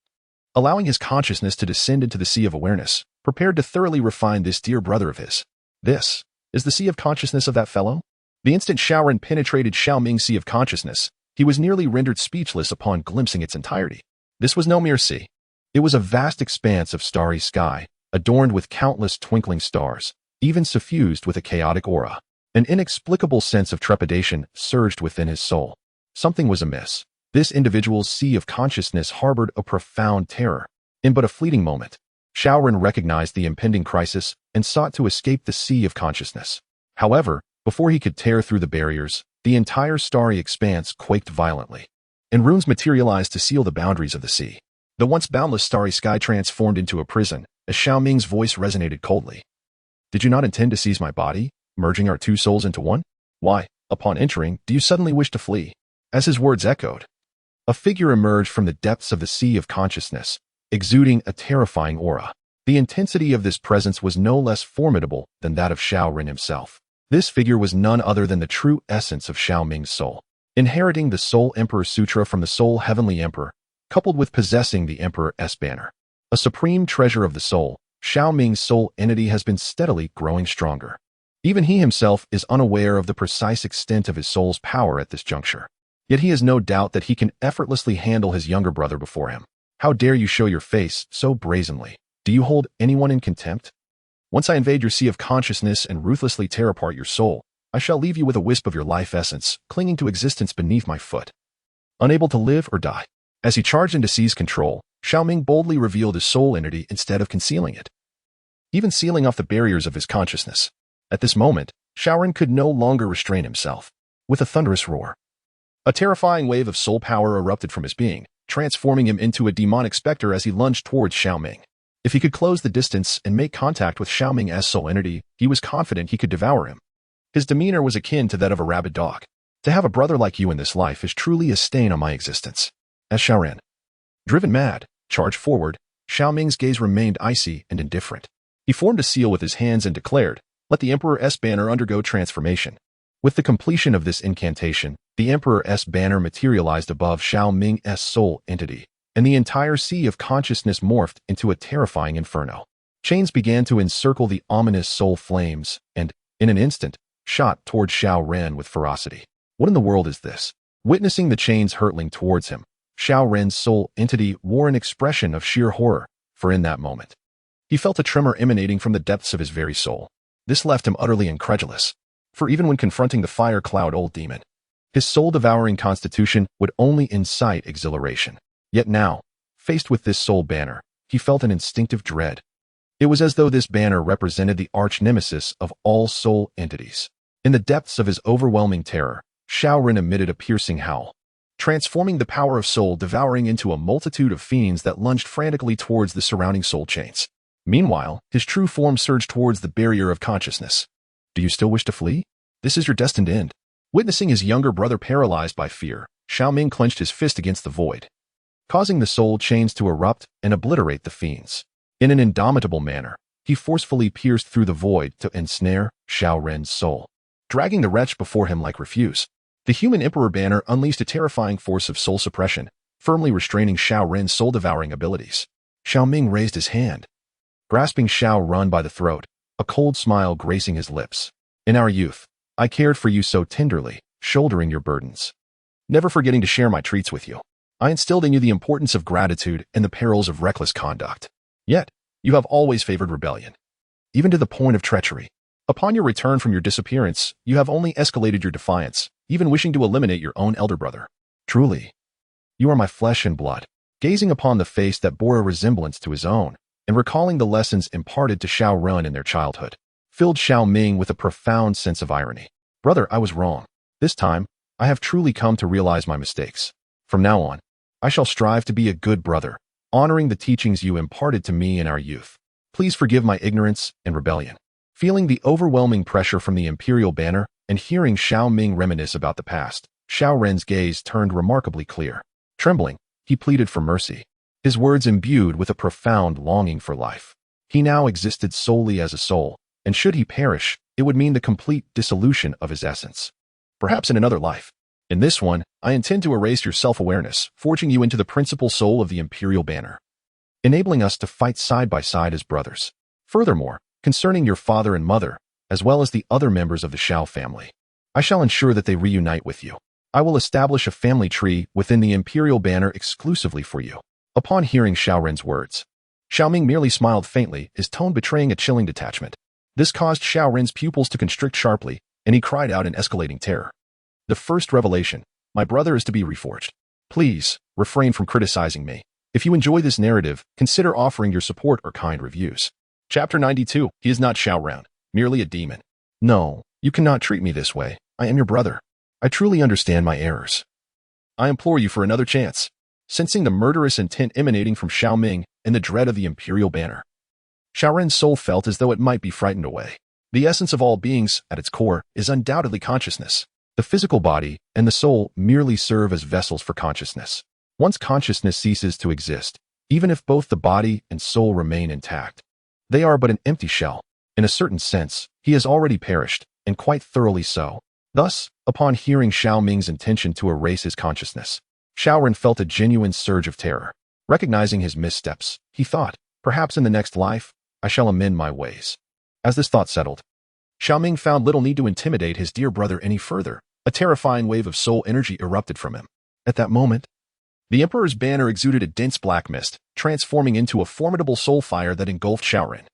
allowing his consciousness to descend into the sea of awareness, prepared to thoroughly refine this dear brother of his. This is the sea of consciousness of that fellow? The instant Xiao Ren penetrated Xiao Ming's sea of consciousness, he was nearly rendered speechless upon glimpsing its entirety. This was no mere sea. It was a vast expanse of starry sky, adorned with countless twinkling stars, even suffused with a chaotic aura. An inexplicable sense of trepidation surged within his soul. Something was amiss. This individual's sea of consciousness harbored a profound terror. In but a fleeting moment, Xiao Ren recognized the impending crisis and sought to escape the sea of consciousness. However, before he could tear through the barriers, the entire starry expanse quaked violently, and runes materialized to seal the boundaries of the sea. The once boundless starry sky transformed into a prison, as Xiao Ming's voice resonated coldly. Did you not intend to seize my body, merging our two souls into one? Why, upon entering, do you suddenly wish to flee? As his words echoed, a figure emerged from the depths of the sea of consciousness, exuding a terrifying aura. The intensity of this presence was no less formidable than that of Xiao Ren himself. This figure was none other than the true essence of Xiao Ming's soul. Inheriting the Soul Emperor Sutra from the Soul Heavenly Emperor, coupled with possessing the Emperor's banner, a supreme treasure of the soul, Xiao Ming's soul entity has been steadily growing stronger. Even he himself is unaware of the precise extent of his soul's power at this juncture. Yet he has no doubt that he can effortlessly handle his younger brother before him. How dare you show your face so brazenly? Do you hold anyone in contempt? Once I invade your sea of consciousness and ruthlessly tear apart your soul, I shall leave you with a wisp of your life essence, clinging to existence beneath my foot, unable to live or die. As he charged in to seize control, Xiao Ming boldly revealed his soul entity instead of concealing it, even sealing off the barriers of his consciousness. At this moment, Xiao Ren could no longer restrain himself. With a thunderous roar, a terrifying wave of soul power erupted from his being, transforming him into a demonic specter as he lunged towards Xiao Ming. If he could close the distance and make contact with Xiao Ming's soul entity, he was confident he could devour him. His demeanor was akin to that of a rabid dog. To have a brother like you in this life is truly a stain on my existence. As Xiao Ren, driven mad, charged forward, Xiao Ming's gaze remained icy and indifferent. He formed a seal with his hands and declared, "Let the Emperor's banner undergo transformation." With the completion of this incantation, the Emperor's banner materialized above Xiao Ming's soul entity, and the entire sea of consciousness morphed into a terrifying inferno. Chains began to encircle the ominous soul flames, and, in an instant, shot toward Xiao Ren with ferocity. What in the world is this? Witnessing the chains hurtling towards him, Xiao Ren's soul entity wore an expression of sheer horror, for in that moment, he felt a tremor emanating from the depths of his very soul. This left him utterly incredulous, for even when confronting the fire cloud old demon, his soul-devouring constitution would only incite exhilaration. Yet now, faced with this soul banner, he felt an instinctive dread. It was as though this banner represented the arch-nemesis of all soul entities. In the depths of his overwhelming terror, Xiao Ren emitted a piercing howl, transforming the power of soul devouring into a multitude of fiends that lunged frantically towards the surrounding soul chains. Meanwhile, his true form surged towards the barrier of consciousness. Do you still wish to flee? This is your destined end. Witnessing his younger brother paralyzed by fear, Xiao Ming clenched his fist against the void, causing the soul chains to erupt and obliterate the fiends. In an indomitable manner, he forcefully pierced through the void to ensnare Xiao Ren's soul, dragging the wretch before him like refuse. The human emperor banner unleashed a terrifying force of soul suppression, firmly restraining Xiao Ren's soul-devouring abilities. Xiao Ming raised his hand, grasping Xiao Ren by the throat, a cold smile gracing his lips. In our youth, I cared for you so tenderly, shouldering your burdens, never forgetting to share my treats with you. I instilled in you the importance of gratitude and the perils of reckless conduct. Yet, you have always favored rebellion, even to the point of treachery. Upon your return from your disappearance, you have only escalated your defiance, even wishing to eliminate your own elder brother. Truly, you are my flesh and blood. Gazing upon the face that bore a resemblance to his own, and recalling the lessons imparted to Xiao Ren in their childhood, filled Xiao Ming with a profound sense of irony. Brother, I was wrong. This time, I have truly come to realize my mistakes. From now on, I shall strive to be a good brother, honoring the teachings you imparted to me in our youth. Please forgive my ignorance and rebellion. Feeling the overwhelming pressure from the imperial banner and hearing Xiao Ming reminisce about the past, Xiao Ren's gaze turned remarkably clear. Trembling, he pleaded for mercy, his words imbued with a profound longing for life. He now existed solely as a soul, and should he perish, it would mean the complete dissolution of his essence. Perhaps in another life. In this one, I intend to erase your self-awareness, forging you into the principal soul of the Imperial Banner, enabling us to fight side by side as brothers. Furthermore, concerning your father and mother, as well as the other members of the Xiao family, I shall ensure that they reunite with you. I will establish a family tree within the Imperial Banner exclusively for you. Upon hearing Xiao Ren's words, Xiao Ming merely smiled faintly, his tone betraying a chilling detachment. This caused Xiao Ren's pupils to constrict sharply, and he cried out in escalating terror. The first revelation, my brother is to be reforged. Please, refrain from criticizing me. If you enjoy this narrative, consider offering your support or kind reviews. Chapter 92, He is not Xiao Ren, merely a demon. No, you cannot treat me this way. I am your brother. I truly understand my errors. I implore you for another chance. Sensing the murderous intent emanating from Xiao Ming and the dread of the Imperial Banner, Xiao Ren's soul felt as though it might be frightened away. The essence of all beings, at its core, is undoubtedly consciousness. The physical body and the soul merely serve as vessels for consciousness. Once consciousness ceases to exist, even if both the body and soul remain intact, they are but an empty shell. In a certain sense, he has already perished, and quite thoroughly so. Thus, upon hearing Xiao Ming's intention to erase his consciousness, Xiao Ren felt a genuine surge of terror. Recognizing his missteps, he thought, perhaps in the next life, I shall amend my ways. As this thought settled, Xiao Ming found little need to intimidate his dear brother any further. A terrifying wave of soul energy erupted from him. At that moment, the Emperor's banner exuded a dense black mist, transforming into a formidable soul fire that engulfed Xiao Ren.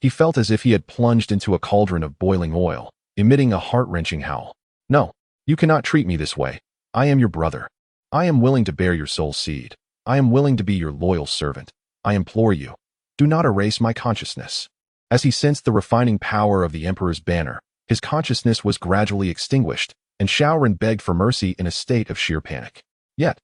He felt as if he had plunged into a cauldron of boiling oil, emitting a heart-wrenching howl. No, you cannot treat me this way. I am your brother. I am willing to bear your soul seed. I am willing to be your loyal servant. I implore you, do not erase my consciousness. As he sensed the refining power of the Emperor's banner, his consciousness was gradually extinguished, and Xiao Ren begged for mercy in a state of sheer panic. Yet,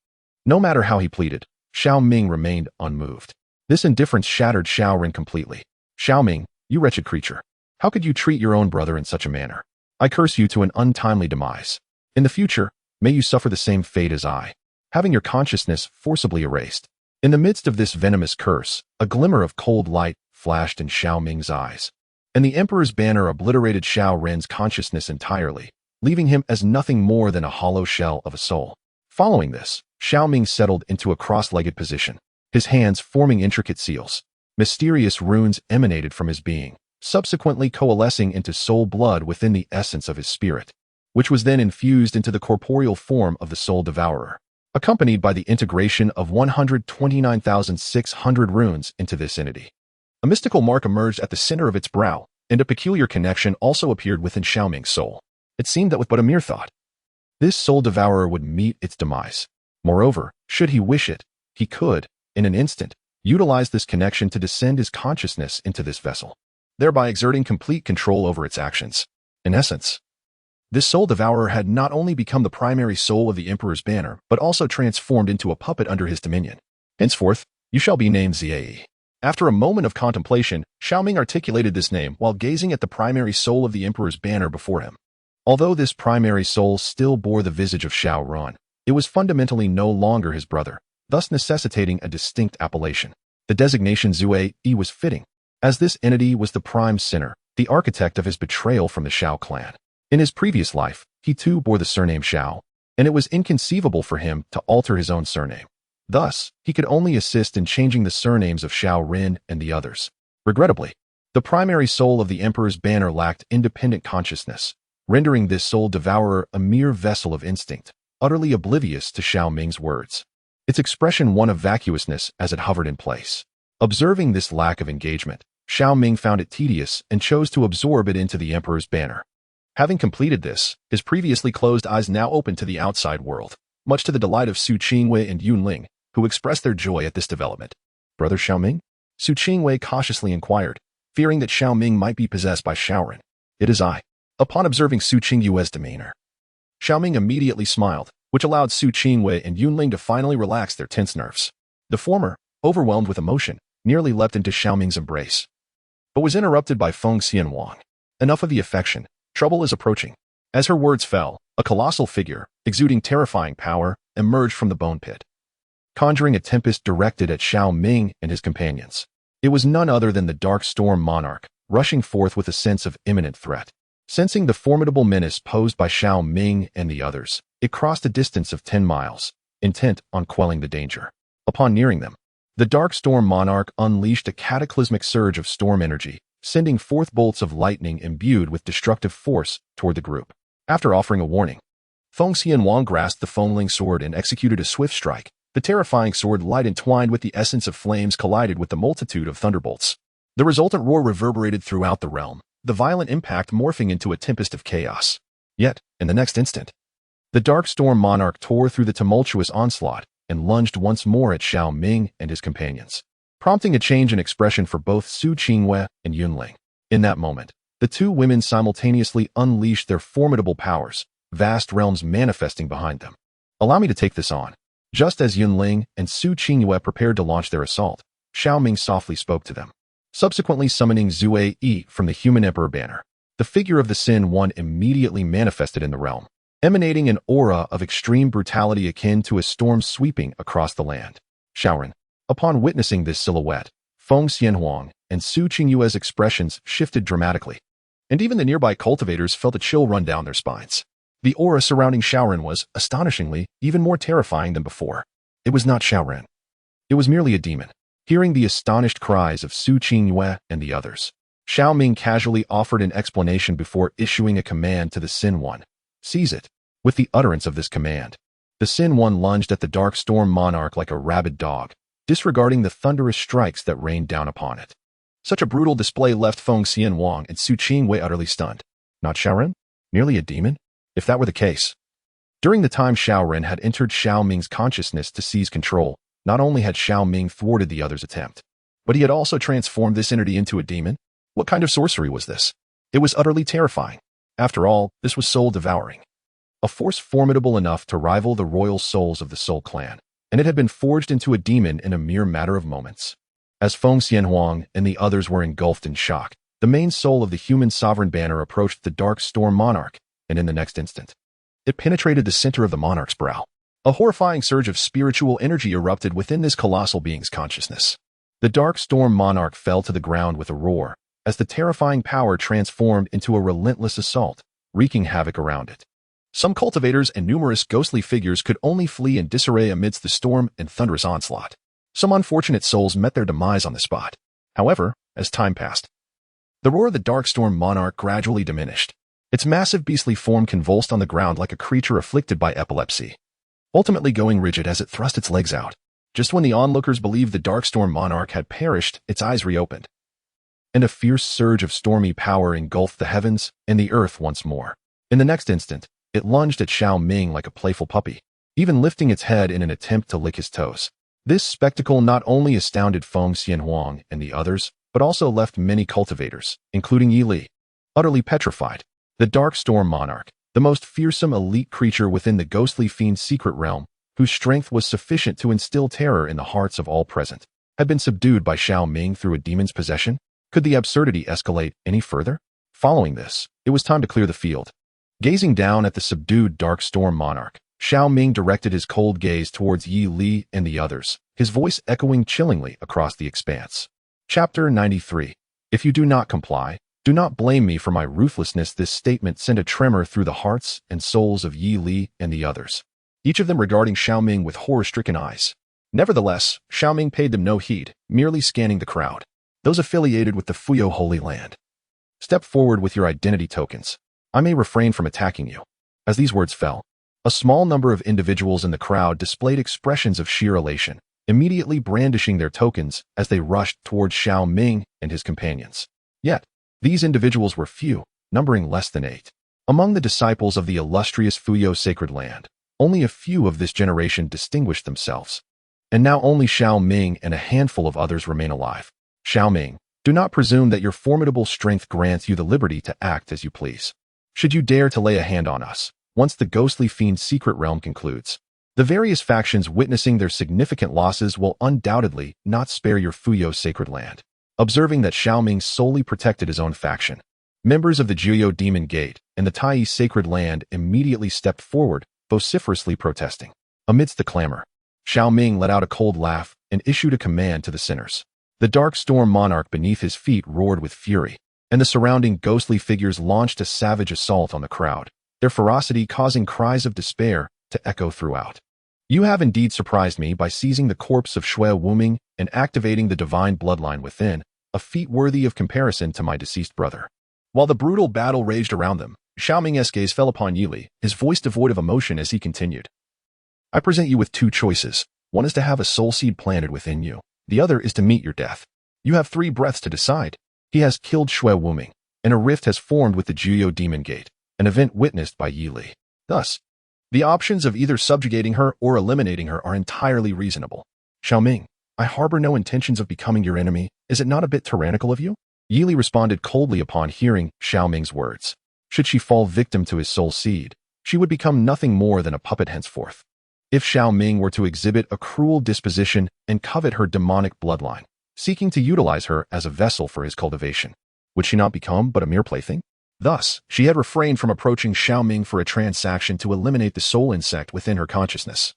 no matter how he pleaded, Xiao Ming remained unmoved. This indifference shattered Xiao Ren completely. Xiao Ming, you wretched creature. How could you treat your own brother in such a manner? I curse you to an untimely demise. In the future, may you suffer the same fate as I, having your consciousness forcibly erased. In the midst of this venomous curse, a glimmer of cold light flashed in Xiao Ming's eyes, and the Emperor's banner obliterated Xiao Ren's consciousness entirely, leaving him as nothing more than a hollow shell of a soul. Following this, Xiao Ming settled into a cross-legged position, his hands forming intricate seals. Mysterious runes emanated from his being, subsequently coalescing into soul blood within the essence of his spirit, which was then infused into the corporeal form of the soul devourer, accompanied by the integration of 129,600 runes into this entity. A mystical mark emerged at the center of its brow, and a peculiar connection also appeared within Xiao Ming's soul. It seemed that with but a mere thought, this soul devourer would meet its demise. Moreover, should he wish it, he could, in an instant, utilize this connection to descend his consciousness into this vessel, thereby exerting complete control over its actions. In essence, this soul devourer had not only become the primary soul of the Emperor's banner, but also transformed into a puppet under his dominion. Henceforth, you shall be named Ziei. After a moment of contemplation, Xiao Ming articulated this name while gazing at the primary soul of the Emperor's banner before him. Although this primary soul still bore the visage of Xiao Ren, it was fundamentally no longer his brother, thus necessitating a distinct appellation. The designation Zue was fitting, as this entity was the prime sinner, the architect of his betrayal from the Xiao clan. In his previous life, he too bore the surname Xiao, and it was inconceivable for him to alter his own surname. Thus, he could only assist in changing the surnames of Xiao Ren and the others. Regrettably, the primary soul of the Emperor's banner lacked independent consciousness, rendering this soul devourer a mere vessel of instinct, utterly oblivious to Xiao Ming's words. Its expression one of vacuousness as it hovered in place. Observing this lack of engagement, Xiao Ming found it tedious and chose to absorb it into the Emperor's banner. Having completed this, his previously closed eyes now opened to the outside world, much to the delight of Su Qingwei and Yunling, who expressed their joy at this development. Brother Xiao Ming? Su Qingwei cautiously inquired, fearing that Xiao Ming might be possessed by Xiao Ren. It is I. Upon observing Su Qingyue's demeanor, Xiao Ming immediately smiled, which allowed Su Qingwei and Yunling to finally relax their tense nerves. The former, overwhelmed with emotion, nearly leapt into Xiao Ming's embrace, but was interrupted by Feng Xianwang. Enough of the affection. Trouble is approaching. As her words fell, a colossal figure, exuding terrifying power, emerged from the bone pit, conjuring a tempest directed at Xiao Ming and his companions. It was none other than the Dark Storm Monarch, rushing forth with a sense of imminent threat. Sensing the formidable menace posed by Xiao Ming and the others, it crossed a distance of 10 miles, intent on quelling the danger. Upon nearing them, the Dark Storm Monarch unleashed a cataclysmic surge of storm energy, sending forth bolts of lightning imbued with destructive force toward the group. After offering a warning, Feng Xianhuang grasped the foamling sword and executed a swift strike. The terrifying sword light entwined with the essence of flames collided with the multitude of thunderbolts. The resultant roar reverberated throughout the realm, the violent impact morphing into a tempest of chaos. Yet, in the next instant, the Dark Storm Monarch tore through the tumultuous onslaught and lunged once more at Xiao Ming and his companions, prompting a change in expression for both Su Qingwei and Yunling. In that moment, the two women simultaneously unleashed their formidable powers, vast realms manifesting behind them. Allow me to take this on. Just as Yunling and Su Qingwei prepared to launch their assault, Xiao Ming softly spoke to them, subsequently summoning Zue Yi from the Human Emperor banner. The figure of the Sin One immediately manifested in the realm, emanating an aura of extreme brutality akin to a storm sweeping across the land. Shaoran. Upon witnessing this silhouette, Feng Xianhuang and Su Qingyue's expressions shifted dramatically, and even the nearby cultivators felt a chill run down their spines. The aura surrounding Shaoran was, astonishingly, even more terrifying than before. It was not Shaoran. It was merely a demon. Hearing the astonished cries of Su Qingyue and the others, Xiao Ming casually offered an explanation before issuing a command to the Sin One. Seize it. With the utterance of this command, the Sin One lunged at the Dark Storm Monarch like a rabid dog, disregarding the thunderous strikes that rained down upon it. Such a brutal display left Feng Xianhuang and Su Qingwei utterly stunned. Not Shaoran? Merely a demon? If that were the case. During the time Shaoran had entered Xiao Ming's consciousness to seize control, not only had Xiao Ming thwarted the other's attempt, but he had also transformed this entity into a demon. What kind of sorcery was this? It was utterly terrifying. After all, this was soul-devouring. A force formidable enough to rival the royal souls of the Soul Clan, and it had been forged into a demon in a mere matter of moments. As Feng Xianhuang and the others were engulfed in shock, the main soul of the human sovereign banner approached the Dark Storm Monarch, and in the next instant, it penetrated the center of the monarch's brow. A horrifying surge of spiritual energy erupted within this colossal being's consciousness. The Dark Storm Monarch fell to the ground with a roar, as the terrifying power transformed into a relentless assault, wreaking havoc around it. Some cultivators and numerous ghostly figures could only flee in disarray amidst the storm and thunderous onslaught. Some unfortunate souls met their demise on the spot. However, as time passed, the roar of the Dark Storm Monarch gradually diminished. Its massive beastly form convulsed on the ground like a creature afflicted by epilepsy, ultimately going rigid as it thrust its legs out. Just when the onlookers believed the Dark Storm Monarch had perished, its eyes reopened, and a fierce surge of stormy power engulfed the heavens and the earth once more. In the next instant, it lunged at Xiao Ming like a playful puppy, even lifting its head in an attempt to lick his toes. This spectacle not only astounded Feng Xianhuang and the others, but also left many cultivators, including Yi Li, utterly petrified. The Dark Storm Monarch, the most fearsome elite creature within the ghostly fiend's secret realm, whose strength was sufficient to instill terror in the hearts of all present, had been subdued by Xiao Ming through a demon's possession. Could the absurdity escalate any further? Following this, it was time to clear the field. Gazing down at the subdued Dark Storm Monarch, Xiao Ming directed his cold gaze towards Yi Li and the others, his voice echoing chillingly across the expanse. Chapter 93. If you do not comply, do not blame me for my ruthlessness. This statement sent a tremor through the hearts and souls of Yi Li and the others, each of them regarding Xiao Ming with horror-stricken eyes. Nevertheless, Xiao Ming paid them no heed, merely scanning the crowd. Those affiliated with the Fuyo Holy Land, step forward with your identity tokens. I may refrain from attacking you. As these words fell, a small number of individuals in the crowd displayed expressions of sheer elation, immediately brandishing their tokens as they rushed towards Xiao Ming and his companions. Yet, these individuals were few, numbering less than 8. Among the disciples of the illustrious Fuyo Sacred Land, only a few of this generation distinguished themselves. And now only Xiao Ming and a handful of others remain alive. Xiao Ming, do not presume that your formidable strength grants you the liberty to act as you please. Should you dare to lay a hand on us, once the ghostly fiend's secret realm concludes, the various factions witnessing their significant losses will undoubtedly not spare your Fuyo Sacred Land. Observing that Xiao Ming solely protected his own faction, members of the Jiuyou Demon Gate and the Tai Sacred Land immediately stepped forward, vociferously protesting. Amidst the clamor, Xiao Ming let out a cold laugh and issued a command to the sinners. The dark storm monarch beneath his feet roared with fury, and the surrounding ghostly figures launched a savage assault on the crowd, their ferocity causing cries of despair to echo throughout. You have indeed surprised me by seizing the corpse of Xiao Ming and activating the divine bloodline within, a feat worthy of comparison to my deceased brother. While the brutal battle raged around them, Xiao Ming's gaze fell upon Yili, his voice devoid of emotion as he continued. I present you with two choices. One is to have a soul seed planted within you. The other is to meet your death. You have 3 breaths to decide. He has killed Xiao Ming, and a rift has formed with the Jiuyou demon gate, an event witnessed by Yili. Thus, the options of either subjugating her or eliminating her are entirely reasonable. Xiao Ming, I harbor no intentions of becoming your enemy. Is it not a bit tyrannical of you? Yili responded coldly upon hearing Xiao Ming's words. Should she fall victim to his soul seed, she would become nothing more than a puppet henceforth. If Xiao Ming were to exhibit a cruel disposition and covet her demonic bloodline, seeking to utilize her as a vessel for his cultivation, would she not become but a mere plaything? Thus, she had refrained from approaching Xiao Ming for a transaction to eliminate the soul insect within her consciousness.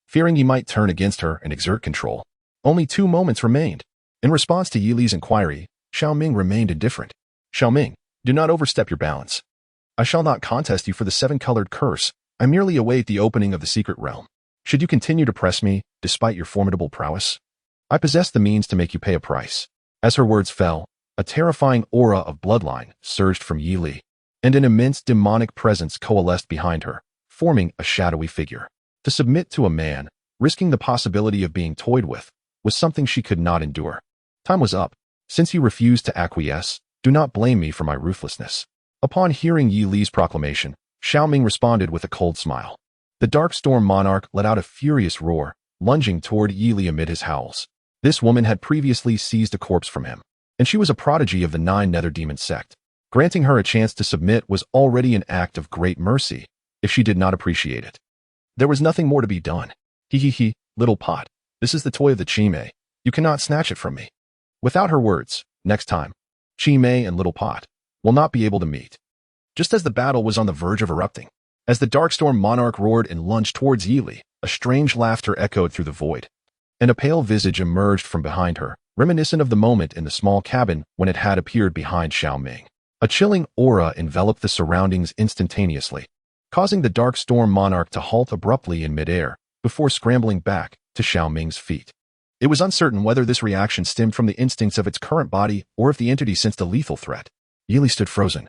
Fearing he might turn against her and exert control, only 2 moments remained. In response to Yili's inquiry, Xiao Ming remained indifferent. Xiao Ming, do not overstep your balance. I shall not contest you for the 7-colored curse. I merely await the opening of the secret realm. Should you continue to press me, despite your formidable prowess, I possess the means to make you pay a price. As her words fell, a terrifying aura of bloodline surged from Yili, and an immense demonic presence coalesced behind her, forming a shadowy figure. To submit to a man, risking the possibility of being toyed with, was something she could not endure. Time was up. Since you refused to acquiesce, do not blame me for my ruthlessness. Upon hearing Yi Li's proclamation, Xiao Ming responded with a cold smile. The dark storm monarch let out a furious roar, lunging toward Yi Li amid his howls. This woman had previously seized a corpse from him, and she was a prodigy of the 9 nether demon sect. Granting her a chance to submit was already an act of great mercy, if she did not appreciate it. There was nothing more to be done. He, little pot. This is the toy of the Chime. You cannot snatch it from me. Without her words, next time, Chime and little pot will not be able to meet. Just as the battle was on the verge of erupting, as the Darkstorm monarch roared and lunged towards Yi Li, a strange laughter echoed through the void, and a pale visage emerged from behind her, reminiscent of the moment in the small cabin when it had appeared behind Xiao Ming. A chilling aura enveloped the surroundings instantaneously, causing the Darkstorm monarch to halt abruptly in midair before scrambling back to Xiao Ming's feet. It was uncertain whether this reaction stemmed from the instincts of its current body or if the entity sensed a lethal threat. Yi Li stood frozen.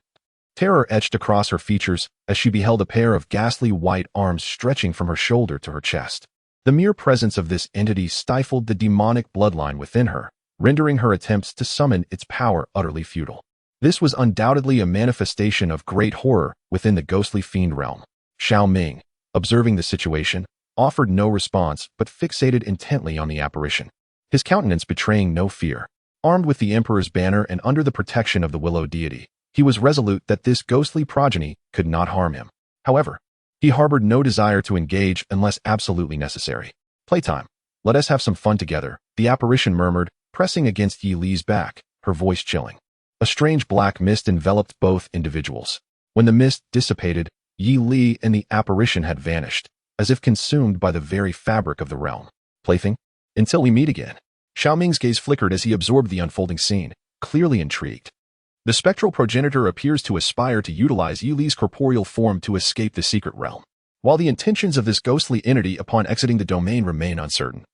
Terror etched across her features as she beheld a pair of ghastly white arms stretching from her shoulder to her chest. The mere presence of this entity stifled the demonic bloodline within her, rendering her attempts to summon its power utterly futile. This was undoubtedly a manifestation of great horror within the ghostly fiend realm. Xiao Ming, observing the situation, offered no response but fixated intently on the apparition, his countenance betraying no fear. Armed with the Emperor's banner and under the protection of the Willow deity, he was resolute that this ghostly progeny could not harm him. However, he harbored no desire to engage unless absolutely necessary. Playtime. Let us have some fun together, the apparition murmured, pressing against Yi Li's back, her voice chilling. A strange black mist enveloped both individuals. When the mist dissipated, Yi Li and the apparition had vanished, as if consumed by the very fabric of the realm. Plaything? Until we meet again. Xiao Ming's gaze flickered as he absorbed the unfolding scene, clearly intrigued. The spectral progenitor appears to aspire to utilize Yi Li's corporeal form to escape the secret realm. While the intentions of this ghostly entity upon exiting the domain remain uncertain,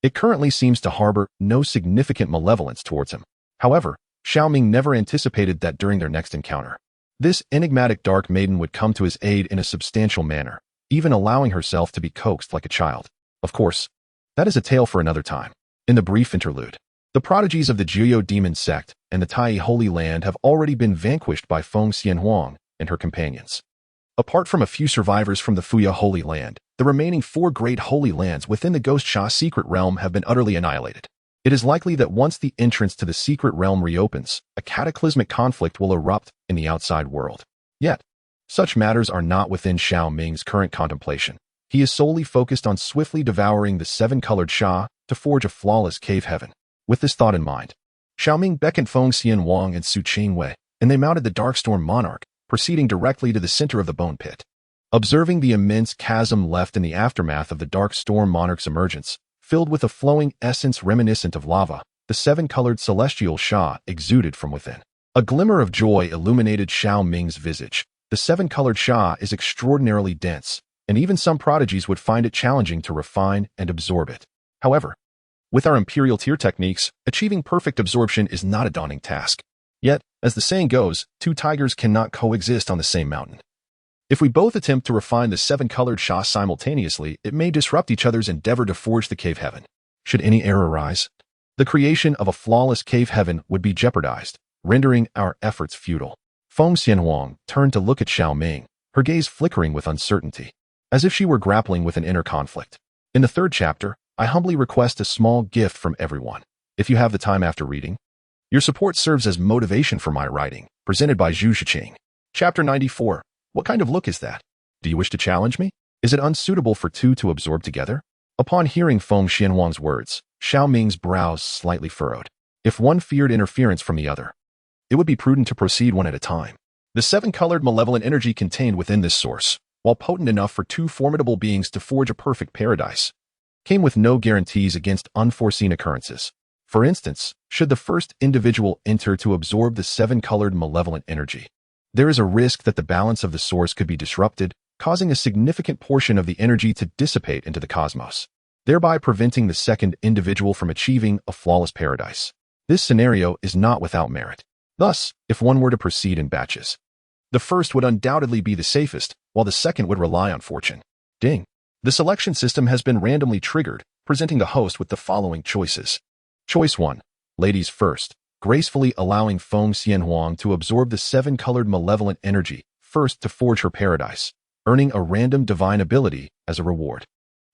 it currently seems to harbor no significant malevolence towards him. However, Xiao Ming never anticipated that during their next encounter, this enigmatic dark maiden would come to his aid in a substantial manner, even allowing herself to be coaxed like a child. Of course, that is a tale for another time. In the brief interlude, the prodigies of the Jiuyou demon sect and the Tai Holy Land have already been vanquished by Feng Xianhuang and her companions. Apart from a few survivors from the Fuya Holy Land, the remaining 4 great holy lands within the Ghost Sha secret realm have been utterly annihilated. It is likely that once the entrance to the secret realm reopens, a cataclysmic conflict will erupt in the outside world. Yet, such matters are not within Xiao Ming's current contemplation. He is solely focused on swiftly devouring the 7-colored Sha to forge a flawless cave heaven. With this thought in mind, Xiao Ming beckoned Feng Xianhuang and Su Qingwei, and they mounted the Darkstorm monarch, proceeding directly to the center of the bone pit. Observing the immense chasm left in the aftermath of the Darkstorm monarch's emergence, filled with a flowing essence reminiscent of lava, the seven-colored celestial Sha exuded from within. A glimmer of joy illuminated Xiao Ming's visage. The seven-colored Sha is extraordinarily dense, and even some prodigies would find it challenging to refine and absorb it. However, with our imperial tier techniques, achieving perfect absorption is not a daunting task. Yet, as the saying goes, two tigers cannot coexist on the same mountain. If we both attempt to refine the seven-colored Sha simultaneously, it may disrupt each other's endeavor to forge the cave heaven. Should any error arise, the creation of a flawless cave heaven would be jeopardized, rendering our efforts futile. Feng Xianhuang turned to look at Xiao Ming, her gaze flickering with uncertainty, as if she were grappling with an inner conflict. In the third chapter, I humbly request a small gift from everyone. If you have the time after reading, your support serves as motivation for my writing, presented by Zhu Shiqing. Chapter 94. What kind of look is that? Do you wish to challenge me? Is it unsuitable for two to absorb together? Upon hearing Feng Xianhuang's words, Xiao Ming's brows slightly furrowed. If one feared interference from the other, it would be prudent to proceed one at a time. The seven-colored malevolent energy contained within this source, while potent enough for two formidable beings to forge a perfect paradise, came with no guarantees against unforeseen occurrences. For instance, should the first individual enter to absorb the seven-colored malevolent energy, there is a risk that the balance of the source could be disrupted, causing a significant portion of the energy to dissipate into the cosmos, thereby preventing the second individual from achieving a flawless paradise. This scenario is not without merit. Thus, if one were to proceed in batches, the first would undoubtedly be the safest, while the second would rely on fortune. Ding. The selection system has been randomly triggered, presenting the host with the following choices. Choice 1. Ladies first, gracefully allowing Feng Xianhuang to absorb the seven-colored malevolent energy, first to forge her paradise, earning a random divine ability as a reward.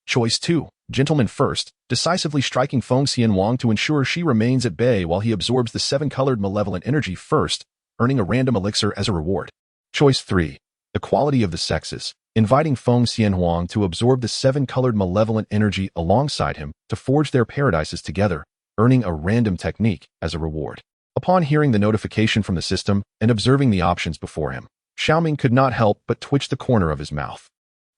Choice 2. Gentlemen first, decisively striking Feng Xianhuang to ensure she remains at bay while he absorbs the seven-colored malevolent energy first, earning a random elixir as a reward. Choice 3. Equality of the sexes, inviting Feng Xianhuang to absorb the seven-colored malevolent energy alongside him to forge their paradises together, earning a random technique as a reward. Upon hearing the notification from the system and observing the options before him, Xiao Ming could not help but twitch the corner of his mouth.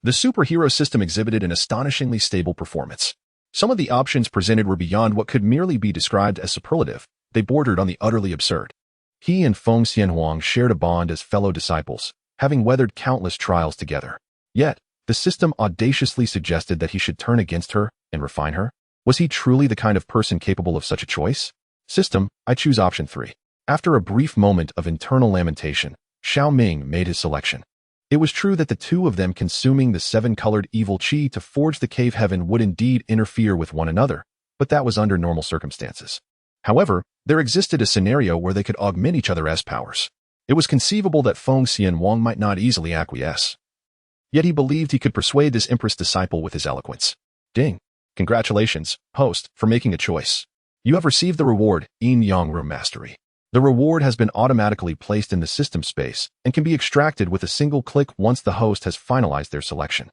The superhero system exhibited an astonishingly stable performance. Some of the options presented were beyond what could merely be described as superlative. They bordered on the utterly absurd. He and Feng Xianhuang shared a bond as fellow disciples, having weathered countless trials together. Yet, the system audaciously suggested that he should turn against her and refine her. Was he truly the kind of person capable of such a choice? System, I choose option 3. After a brief moment of internal lamentation, Xiao Ming made his selection. It was true that the two of them consuming the seven-colored evil qi to forge the cave heaven would indeed interfere with one another, but that was under normal circumstances. However, there existed a scenario where they could augment each other as powers. It was conceivable that Feng Xianhuang might not easily acquiesce. Yet he believed he could persuade this empress disciple with his eloquence. Ding. Congratulations, host, for making a choice. You have received the reward, Yin Yang Room Mastery. The reward has been automatically placed in the system space and can be extracted with a single click once the host has finalized their selection.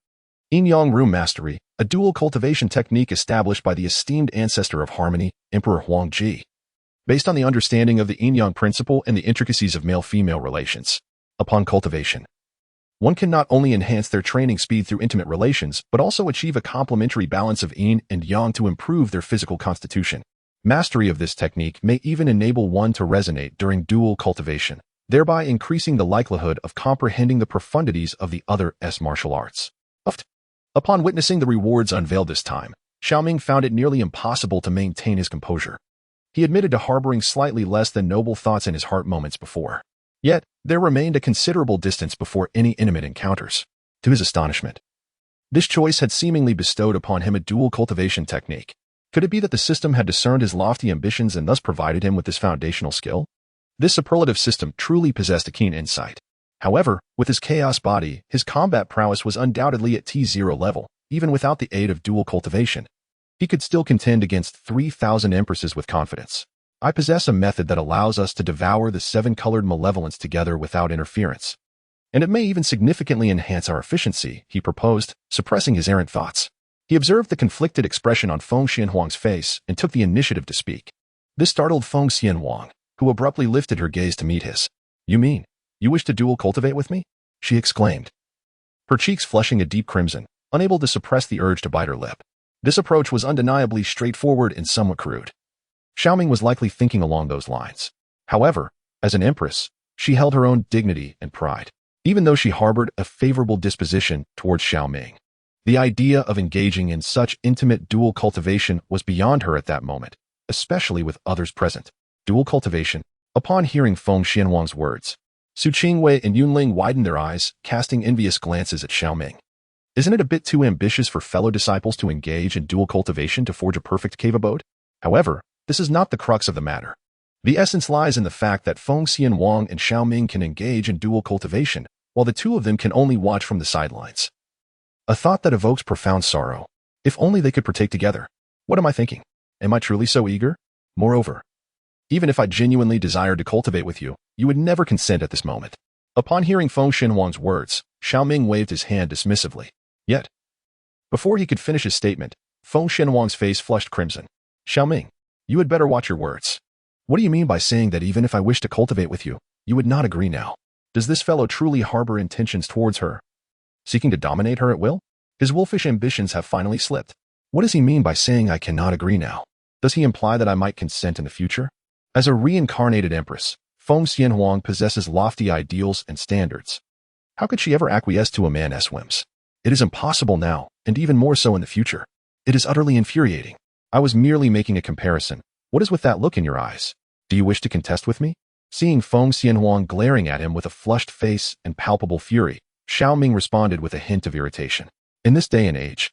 Yin Yang Room Mastery, a dual cultivation technique established by the esteemed ancestor of harmony, Emperor Huangji. Based on the understanding of the yin-yang principle and the intricacies of male-female relations. Upon cultivation, one can not only enhance their training speed through intimate relations, but also achieve a complementary balance of yin and yang to improve their physical constitution. Mastery of this technique may even enable one to resonate during dual cultivation, thereby increasing the likelihood of comprehending the profundities of the other's martial arts. Upon witnessing the rewards unveiled this time, Xiao Ming found it nearly impossible to maintain his composure. He admitted to harboring slightly less than noble thoughts in his heart moments before. Yet, there remained a considerable distance before any intimate encounters. To his astonishment, this choice had seemingly bestowed upon him a dual cultivation technique. Could it be that the system had discerned his lofty ambitions and thus provided him with this foundational skill? This superlative system truly possessed a keen insight. However, with his chaos body, his combat prowess was undoubtedly at T0 level, even without the aid of dual cultivation. He could still contend against 3,000 empresses with confidence. I possess a method that allows us to devour the seven-colored malevolence together without interference. And it may even significantly enhance our efficiency, he proposed, suppressing his errant thoughts. He observed the conflicted expression on Feng Xianhuang's face and took the initiative to speak. This startled Feng Xianhuang, who abruptly lifted her gaze to meet his. You mean, you wish to dual cultivate with me? She exclaimed, her cheeks flushing a deep crimson, unable to suppress the urge to bite her lip. This approach was undeniably straightforward and somewhat crude. Xiao Ming was likely thinking along those lines. However, as an empress, she held her own dignity and pride, even though she harbored a favorable disposition towards Xiao Ming. The idea of engaging in such intimate duel cultivation was beyond her at that moment, especially with others present. Duel cultivation. Upon hearing Feng Xianhuang's words, Su Qingwei and Yunling widened their eyes, casting envious glances at Xiao Ming. Isn't it a bit too ambitious for fellow disciples to engage in duel cultivation to forge a perfect cave abode? However, this is not the crux of the matter. The essence lies in the fact that Feng Xianhuang and Xiao Ming can engage in duel cultivation, while the two of them can only watch from the sidelines. A thought that evokes profound sorrow. If only they could partake together. What am I thinking? Am I truly so eager? Moreover, even if I genuinely desired to cultivate with you, you would never consent at this moment. Upon hearing Feng Xianhuang's words, Xiao Ming waved his hand dismissively. Yet, before he could finish his statement, Feng Xianhuang's face flushed crimson. Xiao Ming, you had better watch your words. What do you mean by saying that even if I wished to cultivate with you, you would not agree now? Does this fellow truly harbor intentions towards her? Seeking to dominate her at will? His wolfish ambitions have finally slipped. What does he mean by saying I cannot agree now? Does he imply that I might consent in the future? As a reincarnated empress, Feng Xianhuang possesses lofty ideals and standards. How could she ever acquiesce to a man's whims? It is impossible now, and even more so in the future. It is utterly infuriating. I was merely making a comparison. What is with that look in your eyes? Do you wish to contest with me? Seeing Feng Xianhuang glaring at him with a flushed face and palpable fury, Xiao Ming responded with a hint of irritation. In this day and age,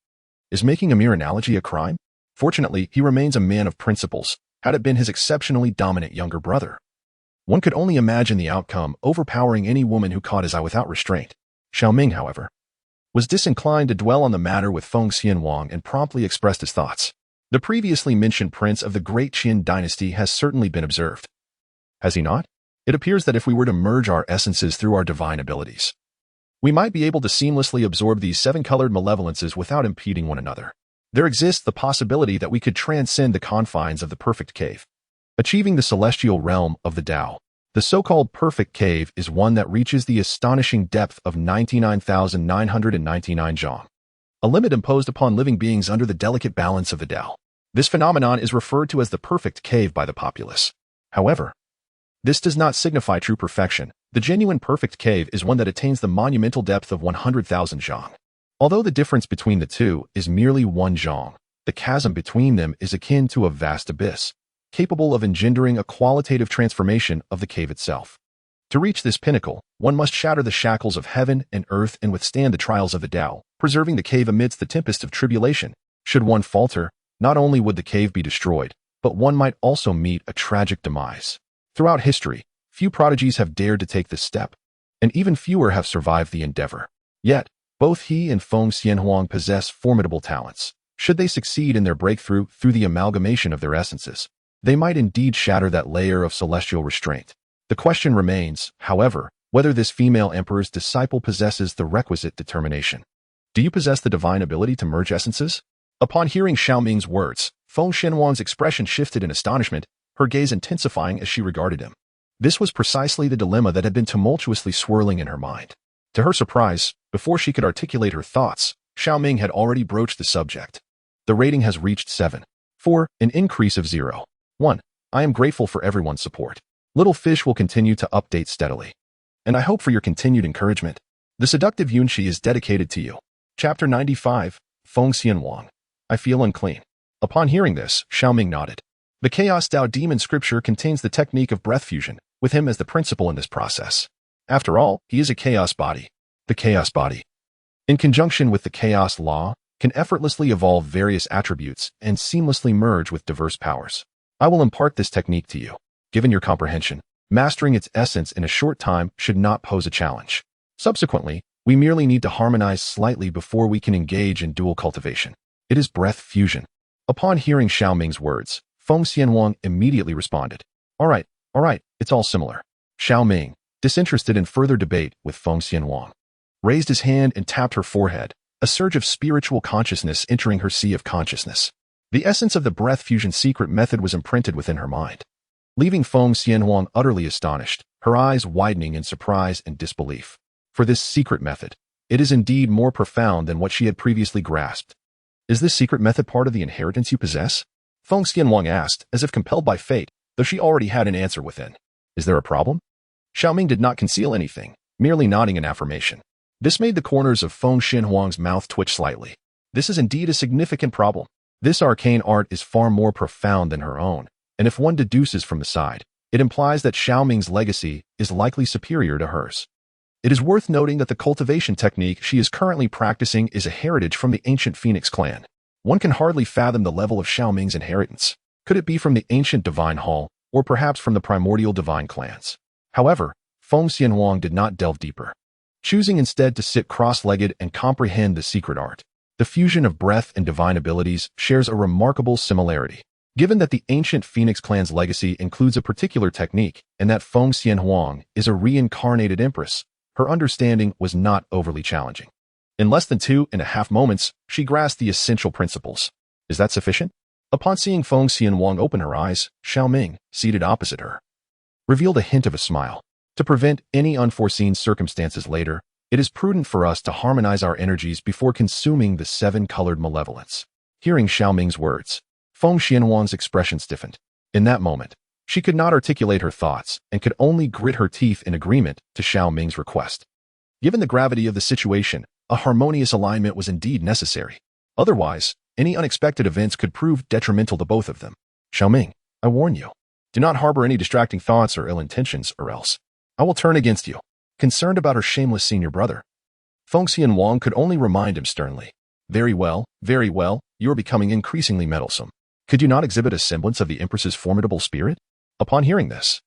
is making a mere analogy a crime? Fortunately, he remains a man of principles, had it been his exceptionally dominant younger brother. One could only imagine the outcome, overpowering any woman who caught his eye without restraint. Xiao Ming, however, was disinclined to dwell on the matter with Feng Xianhuang and promptly expressed his thoughts. The previously mentioned prince of the Great Qin dynasty has certainly been observed. Has he not? It appears that if we were to merge our essences through our divine abilities, we might be able to seamlessly absorb these seven-colored malevolences without impeding one another. There exists the possibility that we could transcend the confines of the perfect cave, achieving the celestial realm of the Tao. The so-called perfect cave is one that reaches the astonishing depth of 99,999 zhang, a limit imposed upon living beings under the delicate balance of the Tao. This phenomenon is referred to as the perfect cave by the populace. However, this does not signify true perfection. The genuine perfect cave is one that attains the monumental depth of 100,000 zhang. Although the difference between the two is merely 1 zhang, the chasm between them is akin to a vast abyss, capable of engendering a qualitative transformation of the cave itself. To reach this pinnacle, one must shatter the shackles of heaven and earth and withstand the trials of the Tao, preserving the cave amidst the tempest of tribulation. Should one falter, not only would the cave be destroyed, but one might also meet a tragic demise. Throughout history, few prodigies have dared to take this step, and even fewer have survived the endeavor. Yet, both he and Feng Xianhuang possess formidable talents. Should they succeed in their breakthrough through the amalgamation of their essences, they might indeed shatter that layer of celestial restraint. The question remains, however, whether this female emperor's disciple possesses the requisite determination. Do you possess the divine ability to merge essences? Upon hearing Xiao Ming's words, Feng Xianhuang's expression shifted in astonishment, her gaze intensifying as she regarded him. This was precisely the dilemma that had been tumultuously swirling in her mind. To her surprise, before she could articulate her thoughts, Xiao Ming had already broached the subject. The rating has reached 7. 4, an increase of 0. 1. I am grateful for everyone's support. Little Fish will continue to update steadily. And I hope for your continued encouragement. The seductive Yunxi is dedicated to you. Chapter 95, Feng Xianhuang. I feel unclean. Upon hearing this, Xiao Ming nodded. The Chaos Tao Demon scripture contains the technique of breath fusion, with him as the principal in this process. After all, he is a chaos body. The chaos body, in conjunction with the chaos law, can effortlessly evolve various attributes and seamlessly merge with diverse powers. I will impart this technique to you. Given your comprehension, mastering its essence in a short time should not pose a challenge. Subsequently, we merely need to harmonize slightly before we can engage in dual cultivation. It is breath fusion. Upon hearing Xiao Ming's words, Feng Xianhuang immediately responded. All right, it's all similar. Xiao Ming, disinterested in further debate with Feng Xianhuang, raised his hand and tapped her forehead, a surge of spiritual consciousness entering her sea of consciousness. The essence of the breath fusion secret method was imprinted within her mind, leaving Feng Xianhuang utterly astonished, her eyes widening in surprise and disbelief. For this secret method, it is indeed more profound than what she had previously grasped. Is this secret method part of the inheritance you possess? Feng Xianwang asked, as if compelled by fate, though she already had an answer within. Is there a problem? Xiao Ming did not conceal anything, merely nodding in affirmation. This made the corners of Feng Xianwang's mouth twitch slightly. This is indeed a significant problem. This arcane art is far more profound than her own, and if one deduces from the side, it implies that Xiao Ming's legacy is likely superior to hers. It is worth noting that the cultivation technique she is currently practicing is a heritage from the ancient Phoenix clan. One can hardly fathom the level of Xiao Ming's inheritance. Could it be from the ancient divine hall, or perhaps from the primordial divine clans? However, Feng Xianwang did not delve deeper, choosing instead to sit cross-legged and comprehend the secret art. The fusion of breath and divine abilities shares a remarkable similarity. Given that the ancient Phoenix clan's legacy includes a particular technique, and that Feng Xianhuang is a reincarnated empress, her understanding was not overly challenging. In less than 2.5 moments, she grasped the essential principles. Is that sufficient? Upon seeing Feng Xianwang open her eyes, Xiao Ming, seated opposite her, revealed a hint of a smile. To prevent any unforeseen circumstances later, it is prudent for us to harmonize our energies before consuming the 7-colored malevolence. Hearing Xiao Ming's words, Feng Xianwang's expression stiffened. In that moment, she could not articulate her thoughts and could only grit her teeth in agreement to Xiao Ming's request. Given the gravity of the situation, a harmonious alignment was indeed necessary. Otherwise, any unexpected events could prove detrimental to both of them. Xiao Ming, I warn you, do not harbor any distracting thoughts or ill intentions, or else I will turn against you. Concerned about her shameless senior brother, Feng Xianwang could only remind him sternly. Very well, you are becoming increasingly meddlesome. Could you not exhibit a semblance of the Empress's formidable spirit? Upon hearing this,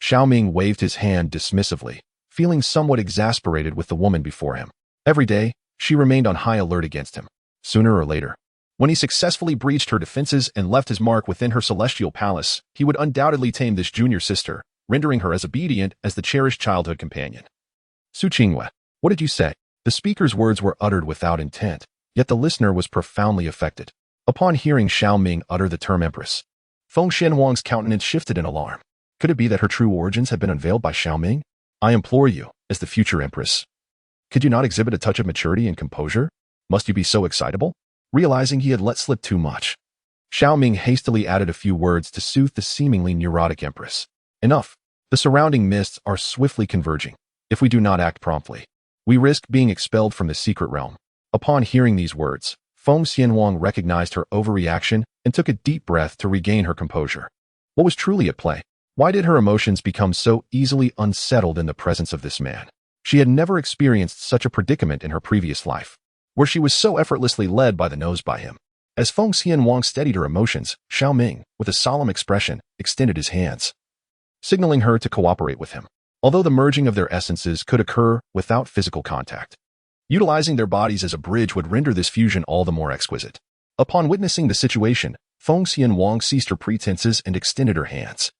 Xiao Ming waved his hand dismissively, feeling somewhat exasperated with the woman before him. Every day, she remained on high alert against him. Sooner or later, when he successfully breached her defenses and left his mark within her celestial palace, he would undoubtedly tame this junior sister, rendering her as obedient as the cherished childhood companion. Su Qinghua, what did you say? The speaker's words were uttered without intent, yet the listener was profoundly affected. Upon hearing Xiao Ming utter the term empress, Feng Xianwang's countenance shifted in alarm. Could it be that her true origins had been unveiled by Xiao Ming? I implore you, as the future empress, could you not exhibit a touch of maturity and composure? Must you be so excitable? Realizing he had let slip too much, Xiao Ming hastily added a few words to soothe the seemingly neurotic empress. Enough. The surrounding mists are swiftly converging. If we do not act promptly, we risk being expelled from the secret realm. Upon hearing these words, Feng Xianwang recognized her overreaction and took a deep breath to regain her composure. What was truly at play? Why did her emotions become so easily unsettled in the presence of this man? She had never experienced such a predicament in her previous life, where she was so effortlessly led by the nose by him. As Feng Xianwang steadied her emotions, Xiao Ming, with a solemn expression, extended his hands, signaling her to cooperate with him. Although the merging of their essences could occur without physical contact, utilizing their bodies as a bridge would render this fusion all the more exquisite. Upon witnessing the situation, Feng Xianwang ceased her pretenses and extended her hands,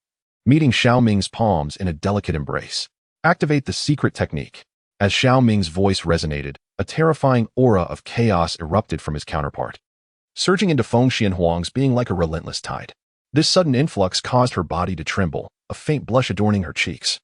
meeting Xiao Ming's palms in a delicate embrace. Activate the secret technique. As Xiao Ming's voice resonated, a terrifying aura of chaos erupted from his counterpart, surging into Feng Xianhuang's being like a relentless tide. This sudden influx caused her body to tremble, a faint blush adorning her cheeks,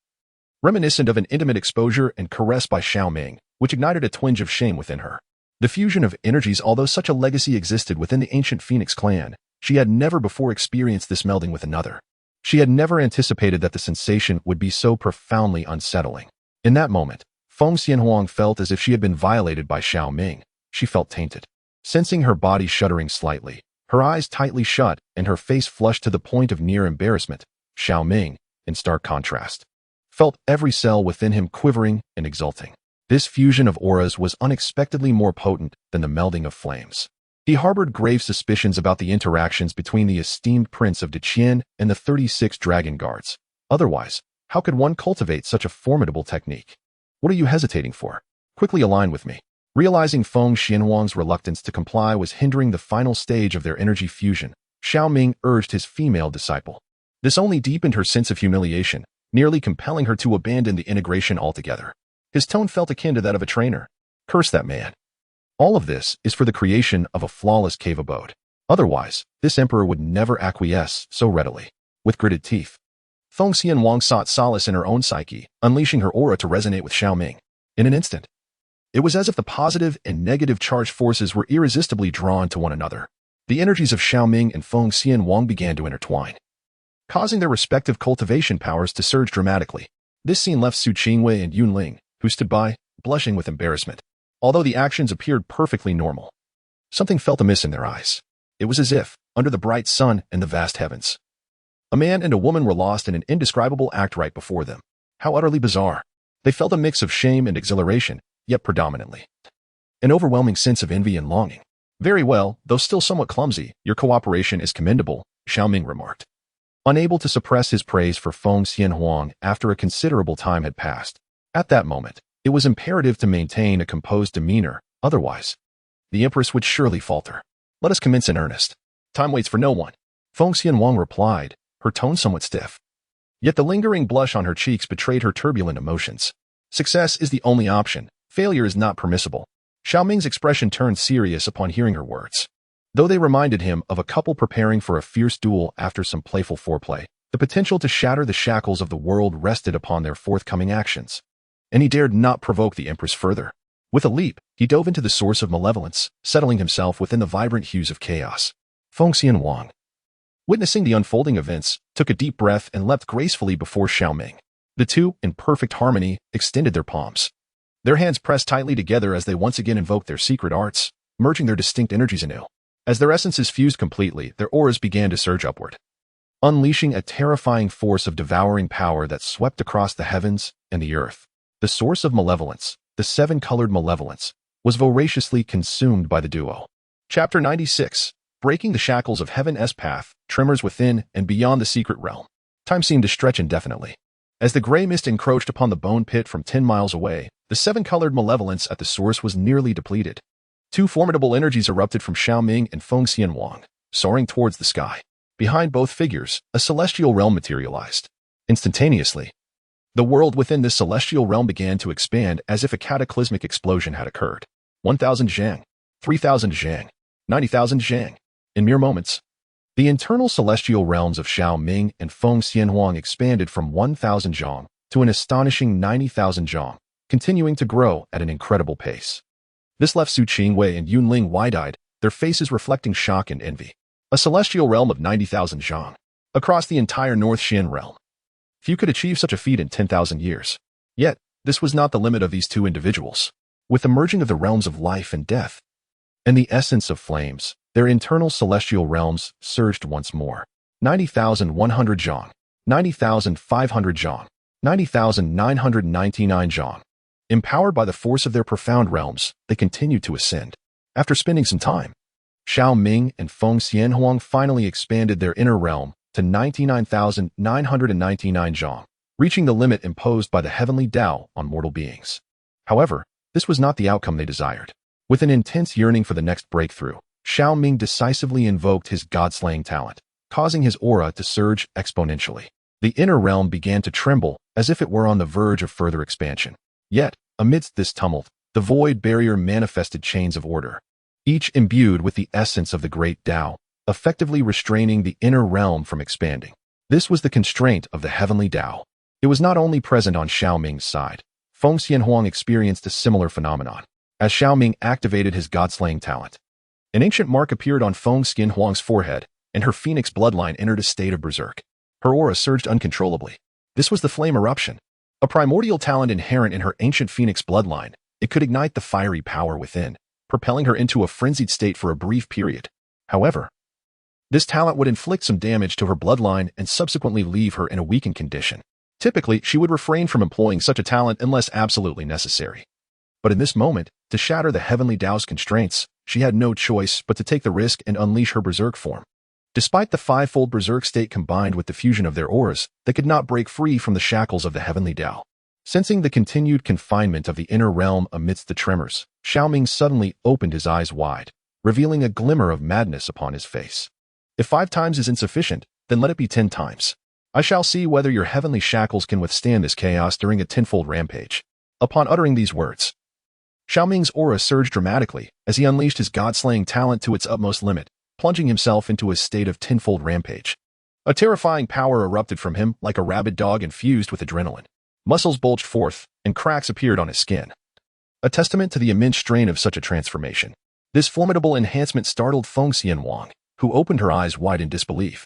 reminiscent of an intimate exposure and caress by Xiao Ming, which ignited a twinge of shame within her. The fusion of energies, although such a legacy existed within the ancient Phoenix clan, she had never before experienced this melding with another. She had never anticipated that the sensation would be so profoundly unsettling. In that moment, Feng Xianhuang felt as if she had been violated by Xiao Ming. She felt tainted. Sensing her body shuddering slightly, her eyes tightly shut and her face flushed to the point of near embarrassment, Xiao Ming, in stark contrast, felt every cell within him quivering and exulting. This fusion of auras was unexpectedly more potent than the melding of flames. He harbored grave suspicions about the interactions between the esteemed Prince of Deqian and the 36 Dragon Guards. Otherwise, how could one cultivate such a formidable technique? What are you hesitating for? Quickly align with me. Realizing Feng Xianhuang's reluctance to comply was hindering the final stage of their energy fusion, Xiao Ming urged his female disciple. This only deepened her sense of humiliation, nearly compelling her to abandon the integration altogether. His tone felt akin to that of a trainer. Curse that man. All of this is for the creation of a flawless cave abode. Otherwise, this emperor would never acquiesce so readily. With gritted teeth, Feng Xianwang sought solace in her own psyche, unleashing her aura to resonate with Xiao Ming. In an instant, it was as if the positive and negative charged forces were irresistibly drawn to one another. The energies of Xiao Ming and Feng Xianhuang began to intertwine, causing their respective cultivation powers to surge dramatically. This scene left Su Qingwei and Yunling, who stood by, blushing with embarrassment. Although the actions appeared perfectly normal, something felt amiss in their eyes. It was as if, under the bright sun and the vast heavens, a man and a woman were lost in an indescribable act right before them. How utterly bizarre. They felt a mix of shame and exhilaration, yet predominantly an overwhelming sense of envy and longing. Very well, though still somewhat clumsy, your cooperation is commendable, Xiao Ming remarked, unable to suppress his praise for Feng Xianhuang after a considerable time had passed. At that moment, it was imperative to maintain a composed demeanor, otherwise, the Empress would surely falter. Let us commence in earnest. Time waits for no one, Feng Xianhuang replied, her tone somewhat stiff. Yet the lingering blush on her cheeks betrayed her turbulent emotions. Success is the only option. Failure is not permissible. Xiao Ming's expression turned serious upon hearing her words. Though they reminded him of a couple preparing for a fierce duel after some playful foreplay, the potential to shatter the shackles of the world rested upon their forthcoming actions. And he dared not provoke the Empress further. With a leap, he dove into the source of malevolence, settling himself within the vibrant hues of chaos. Feng Xianhuang, witnessing the unfolding events, took a deep breath and leapt gracefully before Xiao Ming. The two, in perfect harmony, extended their palms. Their hands pressed tightly together as they once again invoked their secret arts, merging their distinct energies anew. As their essences fused completely, their auras began to surge upward, unleashing a terrifying force of devouring power that swept across the heavens and the earth. The source of malevolence, the seven-colored malevolence, was voraciously consumed by the duo. Chapter 96. Breaking the shackles of Heaven's path, tremors within and beyond the secret realm. Time seemed to stretch indefinitely. As the gray mist encroached upon the bone pit from 10 miles away, the seven-colored malevolence at the source was nearly depleted. Two formidable energies erupted from Xiao Ming and Feng Xianhuang, soaring towards the sky. Behind both figures, a celestial realm materialized. Instantaneously, the world within this celestial realm began to expand as if a cataclysmic explosion had occurred. 1,000 zhang, 3,000 zhang, 90,000 zhang. In mere moments, the internal celestial realms of Xiao Ming and Feng Xianhuang expanded from 1,000 zhang to an astonishing 90,000 zhang, continuing to grow at an incredible pace. This left Su Qingwei and Yunling wide-eyed, their faces reflecting shock and envy. A celestial realm of 90,000 zhang, across the entire North Xin realm. Few could achieve such a feat in 10,000 years. Yet, this was not the limit of these two individuals. With the merging of the realms of life and death, and the essence of flames, their internal celestial realms surged once more. 90,100 zhang, 90,500 zhang, 90,999 zhang. Empowered by the force of their profound realms, they continued to ascend. After spending some time, Xiao Ming and Feng Xianhuang finally expanded their inner realm to 99,999 zhang, reaching the limit imposed by the heavenly Tao on mortal beings. However, this was not the outcome they desired. With an intense yearning for the next breakthrough, Xiao Ming decisively invoked his god-slaying talent, causing his aura to surge exponentially. The inner realm began to tremble as if it were on the verge of further expansion. Yet, amidst this tumult, the void barrier manifested chains of order, each imbued with the essence of the great Tao, effectively restraining the inner realm from expanding. This was the constraint of the heavenly Tao. It was not only present on Xiao Ming's side. Feng Xianhuang experienced a similar phenomenon. As Xiao Ming activated his god-slaying talent, an ancient mark appeared on Feng Xianhuang's forehead, and her phoenix bloodline entered a state of berserk. Her aura surged uncontrollably. This was the flame eruption, a primordial talent inherent in her ancient phoenix bloodline. It could ignite the fiery power within, propelling her into a frenzied state for a brief period. However, this talent would inflict some damage to her bloodline and subsequently leave her in a weakened condition. Typically, she would refrain from employing such a talent unless absolutely necessary. But in this moment, to shatter the heavenly Tao's constraints, she had no choice but to take the risk and unleash her berserk form. Despite the fivefold berserk state combined with the fusion of their auras, they could not break free from the shackles of the heavenly Tao. Sensing the continued confinement of the inner realm amidst the tremors, Xiao Ming suddenly opened his eyes wide, revealing a glimmer of madness upon his face. If 5 times is insufficient, then let it be 10 times. I shall see whether your heavenly shackles can withstand this chaos during a tenfold rampage. Upon uttering these words, Xiao Ming's aura surged dramatically as he unleashed his god-slaying talent to its utmost limit, plunging himself into a state of tenfold rampage. A terrifying power erupted from him like a rabid dog infused with adrenaline. Muscles bulged forth, and cracks appeared on his skin, a testament to the immense strain of such a transformation. This formidable enhancement startled Feng Xianhuang, who opened her eyes wide in disbelief.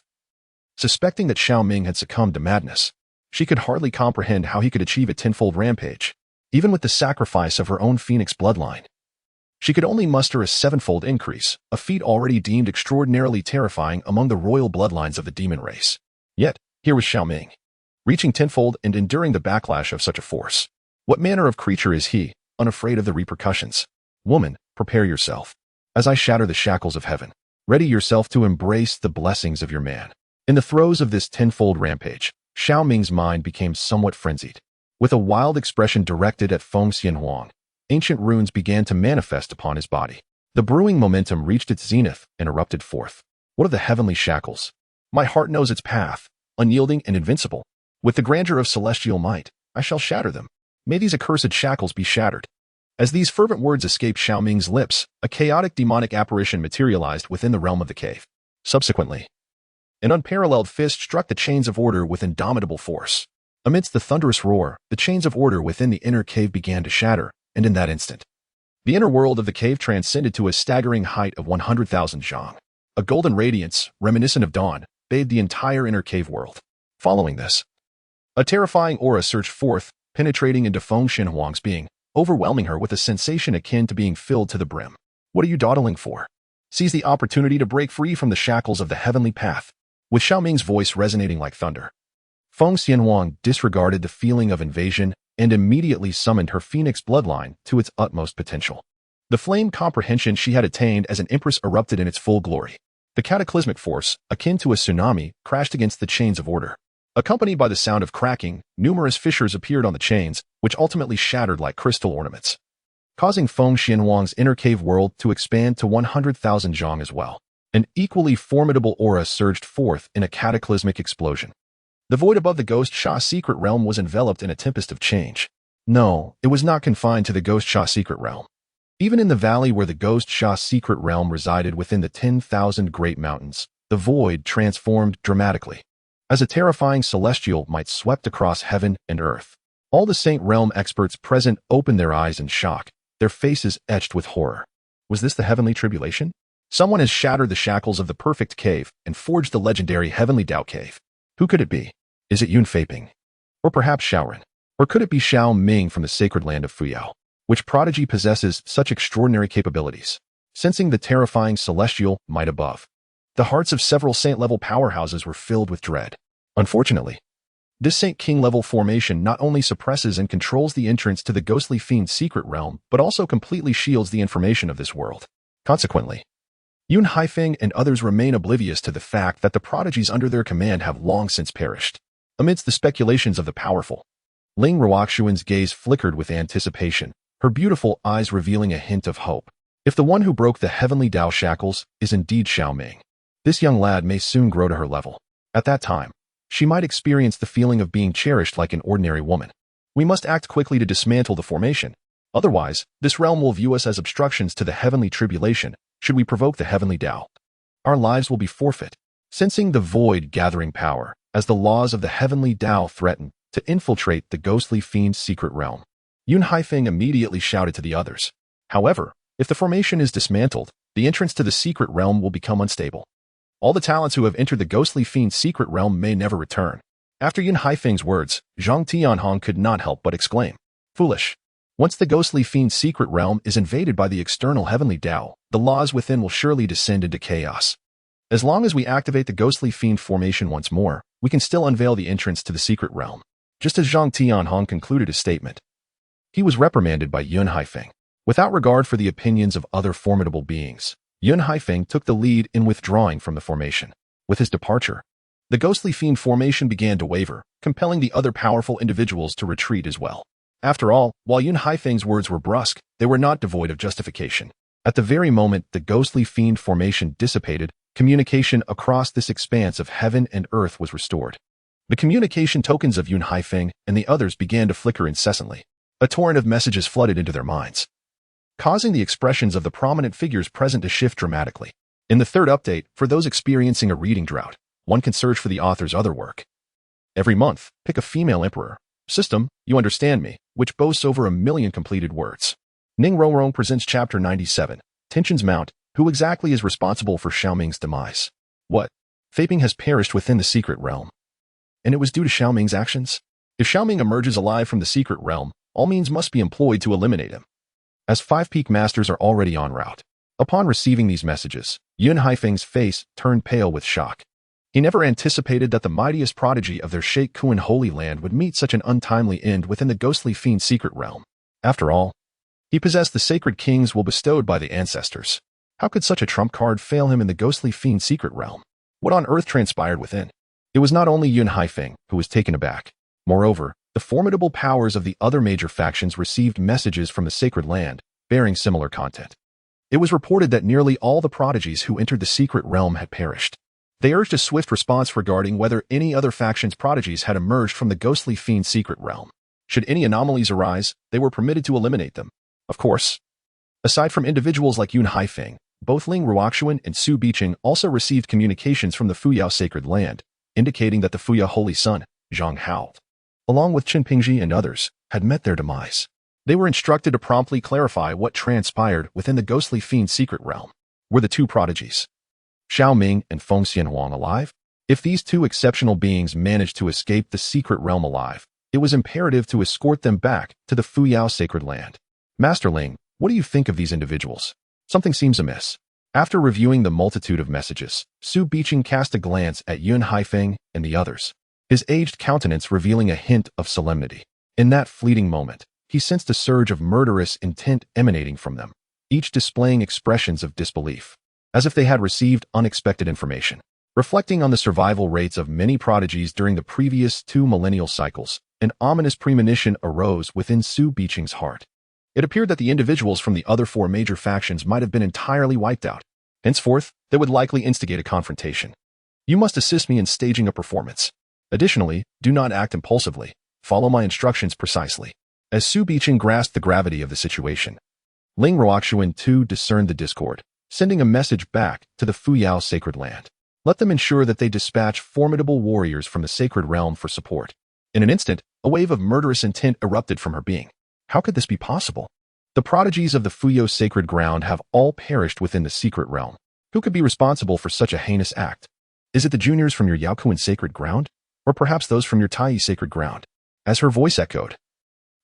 Suspecting that Xiao Ming had succumbed to madness, she could hardly comprehend how he could achieve a tenfold rampage, even with the sacrifice of her own phoenix bloodline. She could only muster a sevenfold increase, a feat already deemed extraordinarily terrifying among the royal bloodlines of the demon race. Yet, here was Xiao Ming, reaching tenfold and enduring the backlash of such a force. What manner of creature is he, unafraid of the repercussions? Woman, prepare yourself. As I shatter the shackles of heaven, ready yourself to embrace the blessings of your man. In the throes of this tenfold rampage, Xiao Ming's mind became somewhat frenzied. With a wild expression directed at Feng Xianhuang, ancient runes began to manifest upon his body. The brewing momentum reached its zenith and erupted forth. What of the heavenly shackles? My heart knows its path, unyielding and invincible. With the grandeur of celestial might, I shall shatter them. May these accursed shackles be shattered. As these fervent words escaped Xiao Ming's lips, a chaotic demonic apparition materialized within the realm of the cave. Subsequently, an unparalleled fist struck the chains of order with indomitable force. Amidst the thunderous roar, the chains of order within the inner cave began to shatter, and in that instant, the inner world of the cave transcended to a staggering height of 100,000 zhang. A golden radiance, reminiscent of dawn, bathed the entire inner cave world. Following this, a terrifying aura surged forth, penetrating into Feng Xianhuang's being, overwhelming her with a sensation akin to being filled to the brim. What are you dawdling for? Seize the opportunity to break free from the shackles of the heavenly path. With Xiao Ming's voice resonating like thunder, Feng Xianhuang disregarded the feeling of invasion and immediately summoned her phoenix bloodline to its utmost potential. The flame comprehension she had attained as an empress erupted in its full glory. The cataclysmic force, akin to a tsunami, crashed against the chains of order. Accompanied by the sound of cracking, numerous fissures appeared on the chains, which ultimately shattered like crystal ornaments, causing Feng Xianhuang's inner cave world to expand to 100,000 zhang as well. An equally formidable aura surged forth in a cataclysmic explosion. The void above the Ghost Sha secret realm was enveloped in a tempest of change. No, it was not confined to the Ghost Sha secret realm. Even in the valley where the Ghost Sha secret realm resided within the 10,000 great mountains, the void transformed dramatically. As a terrifying celestial might swept across heaven and earth. All the Saint Realm experts present opened their eyes in shock, their faces etched with horror. Was this the heavenly tribulation? Someone has shattered the shackles of the perfect cave and forged the legendary heavenly Dao cave. Who could it be? Is it Yun Feiping? Or perhaps Shaoran? Or could it be Xiao Ming from the sacred land of Fuyao? Which prodigy possesses such extraordinary capabilities? Sensing the terrifying celestial might above, the hearts of several saint-level powerhouses were filled with dread. Unfortunately, this Saint King-level formation not only suppresses and controls the entrance to the ghostly fiend's secret realm, but also completely shields the information of this world. Consequently, Yun Haifeng and others remain oblivious to the fact that the prodigies under their command have long since perished. Amidst the speculations of the powerful, Ling Ruoxuan's gaze flickered with anticipation, her beautiful eyes revealing a hint of hope. If the one who broke the heavenly Dao shackles is indeed Xiao Ming, this young lad may soon grow to her level. At that time, she might experience the feeling of being cherished like an ordinary woman. We must act quickly to dismantle the formation. Otherwise, this realm will view us as obstructions to the heavenly tribulation. Should we provoke the heavenly Dao, our lives will be forfeit. Sensing the void gathering power, as the laws of the heavenly Dao threaten to infiltrate the ghostly fiend's secret realm, Yun Haifeng immediately shouted to the others. However, if the formation is dismantled, the entrance to the secret realm will become unstable. All the talents who have entered the ghostly fiend's secret realm may never return. After Yun Haifeng's words, Zhang Tianhong could not help but exclaim, "Foolish! Once the ghostly fiend's secret realm is invaded by the external heavenly Dao, the laws within will surely descend into chaos. As long as we activate the ghostly fiend formation once more, we can still unveil the entrance to the secret realm." Just as Zhang Tianhong concluded his statement, he was reprimanded by Yun Haifeng. Without regard for the opinions of other formidable beings, Yun Haifeng took the lead in withdrawing from the formation. With his departure, the ghostly fiend formation began to waver, compelling the other powerful individuals to retreat as well. After all, while Yun Haifeng's words were brusque, they were not devoid of justification. At the very moment the ghostly fiend formation dissipated, communication across this expanse of heaven and earth was restored. The communication tokens of Yun Haifeng and the others began to flicker incessantly. A torrent of messages flooded into their minds, causing the expressions of the prominent figures present to shift dramatically. In the third update, for those experiencing a reading drought, one can search for the author's other work. Every month, pick a female emperor. System, You Understand Me, which boasts over 1 million completed words. Ning Rongrong presents Chapter 97, Tensions Mount, Who exactly is responsible for Xiao Ming's demise? What? Fei Ping has perished within the secret realm. And it was due to Xiao Ming's actions? If Xiao Ming emerges alive from the secret realm, all means must be employed to eliminate him. As 5 peak masters are already en route. Upon receiving these messages, Yun Haifeng's face turned pale with shock. He never anticipated that the mightiest prodigy of their Sheikh Kuan Holy Land would meet such an untimely end within the ghostly fiend secret realm. After all, he possessed the sacred king's will bestowed by the ancestors. How could such a trump card fail him in the ghostly fiend secret realm? What on earth transpired within? It was not only Yun Haifeng who was taken aback. Moreover, the formidable powers of the other major factions received messages from the sacred land, bearing similar content. It was reported that nearly all the prodigies who entered the secret realm had perished. They urged a swift response regarding whether any other faction's prodigies had emerged from the ghostly fiend secret realm. Should any anomalies arise, they were permitted to eliminate them. Of course. Aside from individuals like Yun Haifeng, both Ling Ruoxuan and Su Biqing also received communications from the Fuyao sacred land, indicating that the Fuyao holy son, Zhang Hao, along with Qin Pingji and others, had met their demise. They were instructed to promptly clarify what transpired within the ghostly fiend secret realm. Were the 2 prodigies, Xiao Ming and Feng Xianhuang, alive? If these 2 exceptional beings managed to escape the secret realm alive, it was imperative to escort them back to the Fuyao sacred land. Master Ling, what do you think of these individuals? Something seems amiss. After reviewing the multitude of messages, Su Biqing cast a glance at Yun Haifeng and the others, his aged countenance revealing a hint of solemnity. In that fleeting moment, he sensed a surge of murderous intent emanating from them, each displaying expressions of disbelief, as if they had received unexpected information. Reflecting on the survival rates of many prodigies during the previous 2 millennial cycles, an ominous premonition arose within Su Biqing's heart. It appeared that the individuals from the other 4 major factions might have been entirely wiped out. Henceforth, they would likely instigate a confrontation. You must assist me in staging a performance. Additionally, do not act impulsively. Follow my instructions precisely. As Su Biqing grasped the gravity of the situation, Ling Ruoxuan too discerned the discord, sending a message back to the Fuyao sacred land. Let them ensure that they dispatch formidable warriors from the sacred realm for support. In an instant, a wave of murderous intent erupted from her being. How could this be possible? The prodigies of the Fuyao sacred ground have all perished within the secret realm. Who could be responsible for such a heinous act? Is it the juniors from your Yaokuan sacred ground? Or perhaps those from your Taiyi sacred ground? As her voice echoed,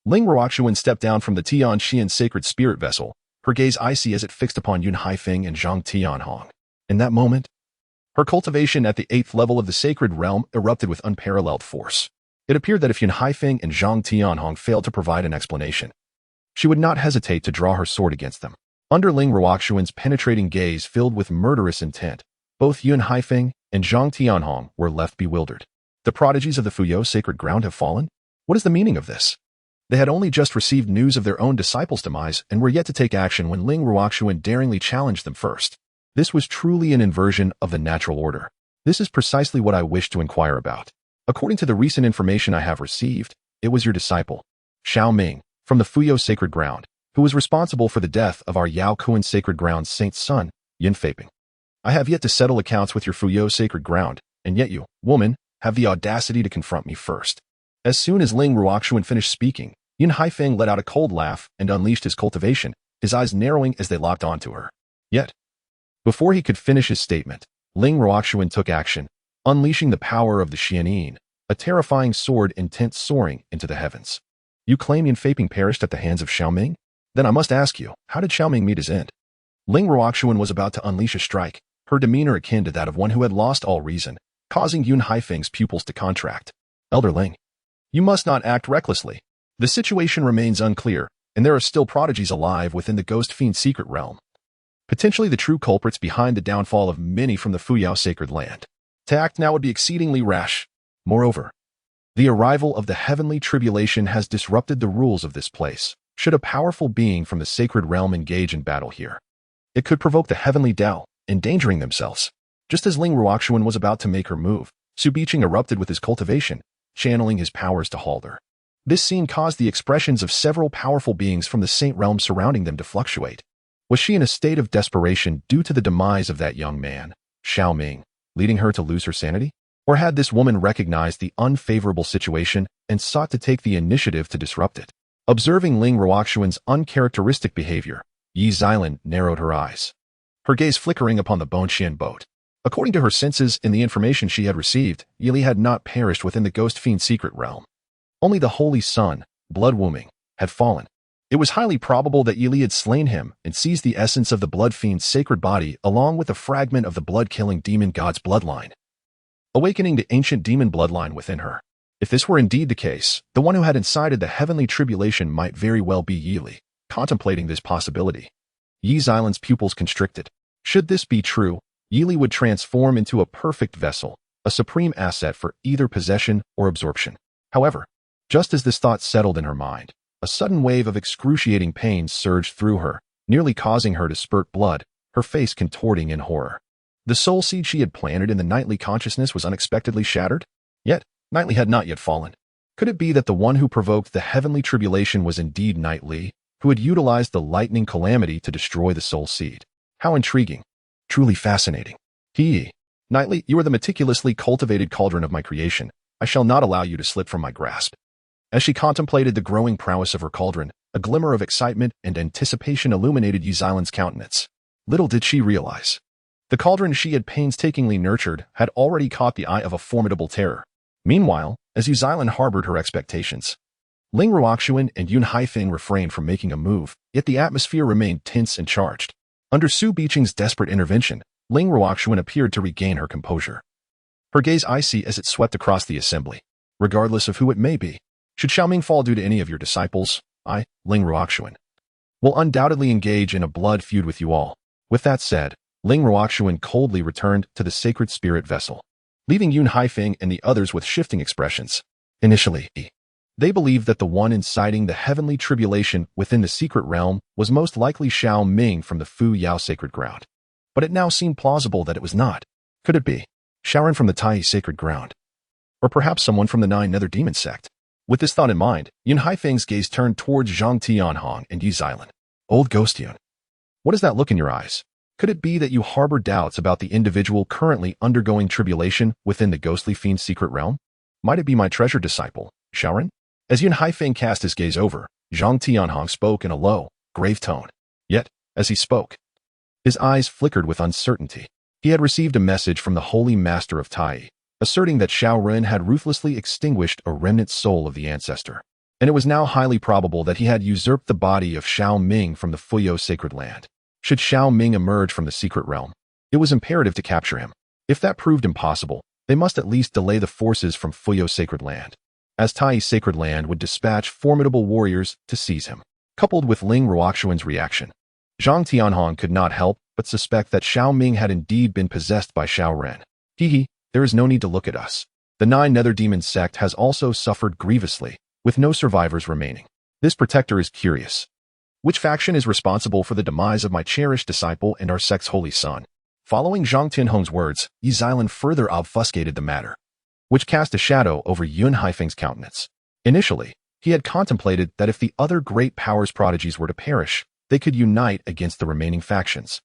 Ling Ruoxuan stepped down from the Tian Xian sacred spirit vessel, her gaze icy as it fixed upon Yun Haifeng and Zhang Tianhong. In that moment, her cultivation at the 8th level of the sacred realm erupted with unparalleled force. It appeared that if Yun Haifeng and Zhang Tianhong failed to provide an explanation, she would not hesitate to draw her sword against them. Under Ling Ruoxuan's penetrating gaze filled with murderous intent, both Yun Haifeng and Zhang Tianhong were left bewildered. The prodigies of the Fuyao sacred ground have fallen? What is the meaning of this? They had only just received news of their own disciples' demise and were yet to take action when Ling Ruoxuan daringly challenged them first. This was truly an inversion of the natural order. This is precisely what I wish to inquire about. According to the recent information I have received, it was your disciple, Xiao Ming, from the Fuyao sacred ground, who was responsible for the death of our Yaokuan sacred ground's saint's son, Yin Feiping. I have yet to settle accounts with your Fuyao sacred ground, and yet you, woman, have the audacity to confront me first. As soon as Ling Ruoxuan finished speaking, Yin Haifeng let out a cold laugh and unleashed his cultivation, his eyes narrowing as they locked onto her. Yet, before he could finish his statement, Ling Ruoxuan took action, unleashing the power of the Xianyin, a terrifying sword intent soaring into the heavens. You claim Yin Feiping perished at the hands of Xiao Ming? Then I must ask you, how did Xiao Ming meet his end? Ling Ruoxuan was about to unleash a strike, her demeanor akin to that of one who had lost all reason, causing Yun Haifeng's pupils to contract. Elder Ling, you must not act recklessly. The situation remains unclear, and there are still prodigies alive within the Ghost Fiend secret realm, potentially the true culprits behind the downfall of many from the Fuyao sacred land. To act now would be exceedingly rash. Moreover, the arrival of the heavenly tribulation has disrupted the rules of this place. Should a powerful being from the sacred realm engage in battle here, it could provoke the heavenly Tao, endangering themselves. Just as Ling Ruoxuan was about to make her move, Su Biqing erupted with his cultivation, channeling his powers to halt her. This scene caused the expressions of several powerful beings from the saint realm surrounding them to fluctuate. Was she in a state of desperation due to the demise of that young man, Xiao Ming, leading her to lose her sanity? Or had this woman recognized the unfavorable situation and sought to take the initiative to disrupt it? Observing Ling Ruoxuan's uncharacteristic behavior, Yi Xilin narrowed her eyes. her gaze flickering upon the Bone-Shin boat. According to her senses and the information she had received, Yili had not perished within the Ghost Fiend's secret realm. Only the Holy Sun, blood-woming, had fallen. It was highly probable that Yili had slain him and seized the essence of the Blood Fiend's sacred body along with a fragment of the blood-killing demon god's bloodline, awakening the ancient demon bloodline within her. If this were indeed the case, the one who had incited the heavenly tribulation might very well be Yili. Contemplating this possibility, Yi Xiaolin's pupils constricted. Should this be true, Yili would transform into a perfect vessel, a supreme asset for either possession or absorption. However, just as this thought settled in her mind, a sudden wave of excruciating pain surged through her, nearly causing her to spurt blood, her face contorting in horror. The soul seed she had planted in the Nightly consciousness was unexpectedly shattered. Yet, Nightly had not yet fallen. Could it be that the one who provoked the heavenly tribulation was indeed Nightly, who had utilized the lightning calamity to destroy the soul seed? How intriguing. Truly fascinating. Nightly, you are the meticulously cultivated cauldron of my creation. I shall not allow you to slip from my grasp. As she contemplated the growing prowess of her cauldron, a glimmer of excitement and anticipation illuminated Yi Xiaolin's countenance. Little did she realize, the cauldron she had painstakingly nurtured had already caught the eye of a formidable terror. Meanwhile, as Yi Xiaolin harbored her expectations, Ling Ruoxuan and Yun Haifeng refrained from making a move, yet the atmosphere remained tense and charged. Under Su Biqing's desperate intervention, Ling Ruoxuan appeared to regain her composure. Her gaze icy as it swept across the assembly. Regardless of who it may be, should Xiao Ming fall due to any of your disciples, I, Ling Ruoxuan, will undoubtedly engage in a blood feud with you all. With that said, Ling Ruoxuan coldly returned to the sacred spirit vessel, leaving Yun Haifeng and the others with shifting expressions. Initially, they believed that the one inciting the heavenly tribulation within the secret realm was most likely Xiao Ming from the Fu Yao sacred ground. But it now seemed plausible that it was not. Could it be Shaoran from the Tai sacred ground? Or perhaps someone from the Nine Nether Demon sect? With this thought in mind, Yun Haifeng's gaze turned towards Zhang Tianhong and Yi Xiaolin. Old Ghost Yun, what is that look in your eyes? Could it be that you harbor doubts about the individual currently undergoing tribulation within the ghostly fiend's secret realm? Might it be my treasured disciple, Shaoran? As Yun Haifeng cast his gaze over, Zhang Tianhong spoke in a low, grave tone. Yet, as he spoke, his eyes flickered with uncertainty. He had received a message from the Holy Master of Tai, asserting that Xiao Ren had ruthlessly extinguished a remnant soul of the ancestor, and it was now highly probable that he had usurped the body of Xiao Ming from the Fuyou sacred land. Should Xiao Ming emerge from the secret realm, it was imperative to capture him. If that proved impossible, they must at least delay the forces from Fuyou sacred land, as Tai's sacred land would dispatch formidable warriors to seize him. Coupled with Ling Ruoxuan's reaction, Zhang Tianhong could not help but suspect that Xiao Ming had indeed been possessed by Xiao Ren. There is no need to look at us. The Nine Nether Demon sect has also suffered grievously, with no survivors remaining. This protector is curious. Which faction is responsible for the demise of my cherished disciple and our sect's holy son? Following Zhang Tianhong's words, Yi Xiaolin further obfuscated the matter, which cast a shadow over Yun Haifeng's countenance. Initially, he had contemplated that if the other great powers prodigies were to perish, they could unite against the remaining factions.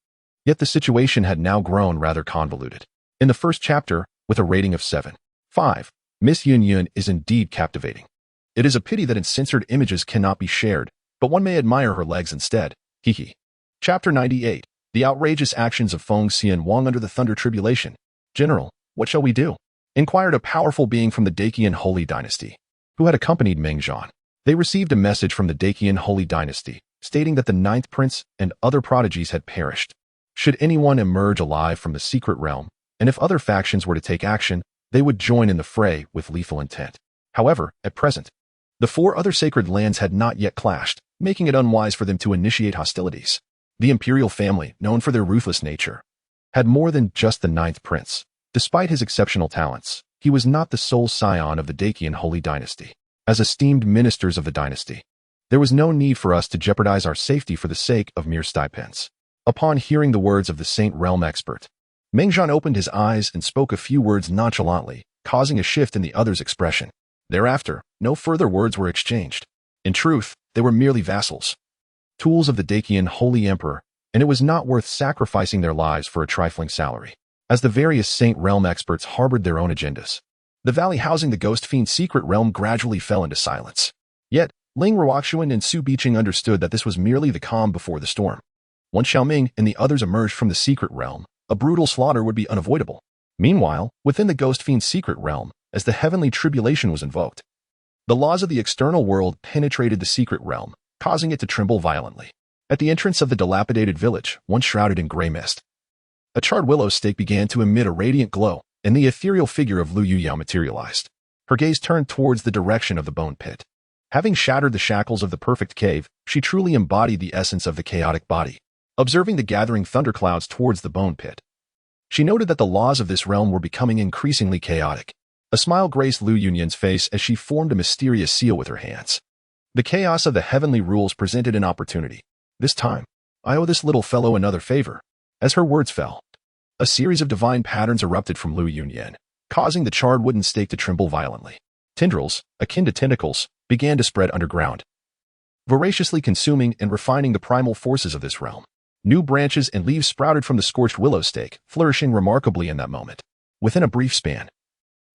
Yet the situation had now grown rather convoluted. In the first chapter, with a rating of 7.5, Miss Yun Yun is indeed captivating. It is a pity that uncensored images cannot be shared, but one may admire her legs instead. Chapter 98. The outrageous actions of Feng Xian Wang under the Thunder Tribulation. General, what shall we do? Inquired a powerful being from the Dacian Holy Dynasty, who had accompanied Meng Zhan. They received a message from the Dacian Holy Dynasty, stating that the Ninth Prince and other prodigies had perished. Should anyone emerge alive from the secret realm, and if other factions were to take action, they would join in the fray with lethal intent. However, at present, the 4 other sacred lands had not yet clashed, making it unwise for them to initiate hostilities. The imperial family, known for their ruthless nature, had more than just the Ninth Prince. Despite his exceptional talents, he was not the sole scion of the Dacian Holy Dynasty. As esteemed ministers of the dynasty, there was no need for us to jeopardize our safety for the sake of mere stipends. Upon hearing the words of the Saint Realm expert, Meng Zhan opened his eyes and spoke a few words nonchalantly, causing a shift in the other's expression. Thereafter, no further words were exchanged. In truth, they were merely vassals, tools of the Dacian Holy Emperor, and it was not worth sacrificing their lives for a trifling salary. As the various Saint Realm experts harbored their own agendas, the valley housing the Ghost Fiend's secret realm gradually fell into silence. Yet, Ling Ruoxuan and Su Biqing understood that this was merely the calm before the storm. Once Xiao Ming and the others emerged from the secret realm, a brutal slaughter would be unavoidable. Meanwhile, within the Ghost Fiend's secret realm, as the heavenly tribulation was invoked, the laws of the external world penetrated the secret realm, causing it to tremble violently. At the entrance of the dilapidated village, once shrouded in gray mist, a charred willow stake began to emit a radiant glow, and the ethereal figure of Lu Yuyao materialized. Her gaze turned towards the direction of the bone pit. Having shattered the shackles of the perfect cave, she truly embodied the essence of the chaotic body. Observing the gathering thunderclouds towards the bone pit, she noted that the laws of this realm were becoming increasingly chaotic. A smile graced Lu Yunyuan's face as she formed a mysterious seal with her hands. The chaos of the heavenly rules presented an opportunity. This time, I owe this little fellow another favor. As her words fell, a series of divine patterns erupted from Lu Yunyuan, causing the charred wooden stake to tremble violently. Tendrils, akin to tentacles, began to spread underground, voraciously consuming and refining the primal forces of this realm. New branches and leaves sprouted from the scorched willow stake, flourishing remarkably in that moment. Within a brief span,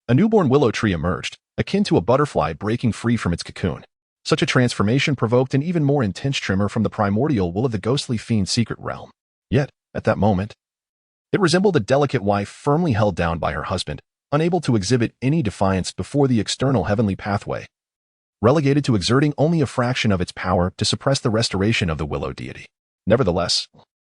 a newborn willow tree emerged, akin to a butterfly breaking free from its cocoon. Such a transformation provoked an even more intense tremor from the primordial will of the ghostly fiend's secret realm. Yet, at that moment, it resembled a delicate wife firmly held down by her husband, unable to exhibit any defiance before the external heavenly pathway, relegated to exerting only a fraction of its power to suppress the restoration of the willow deity. Nevertheless,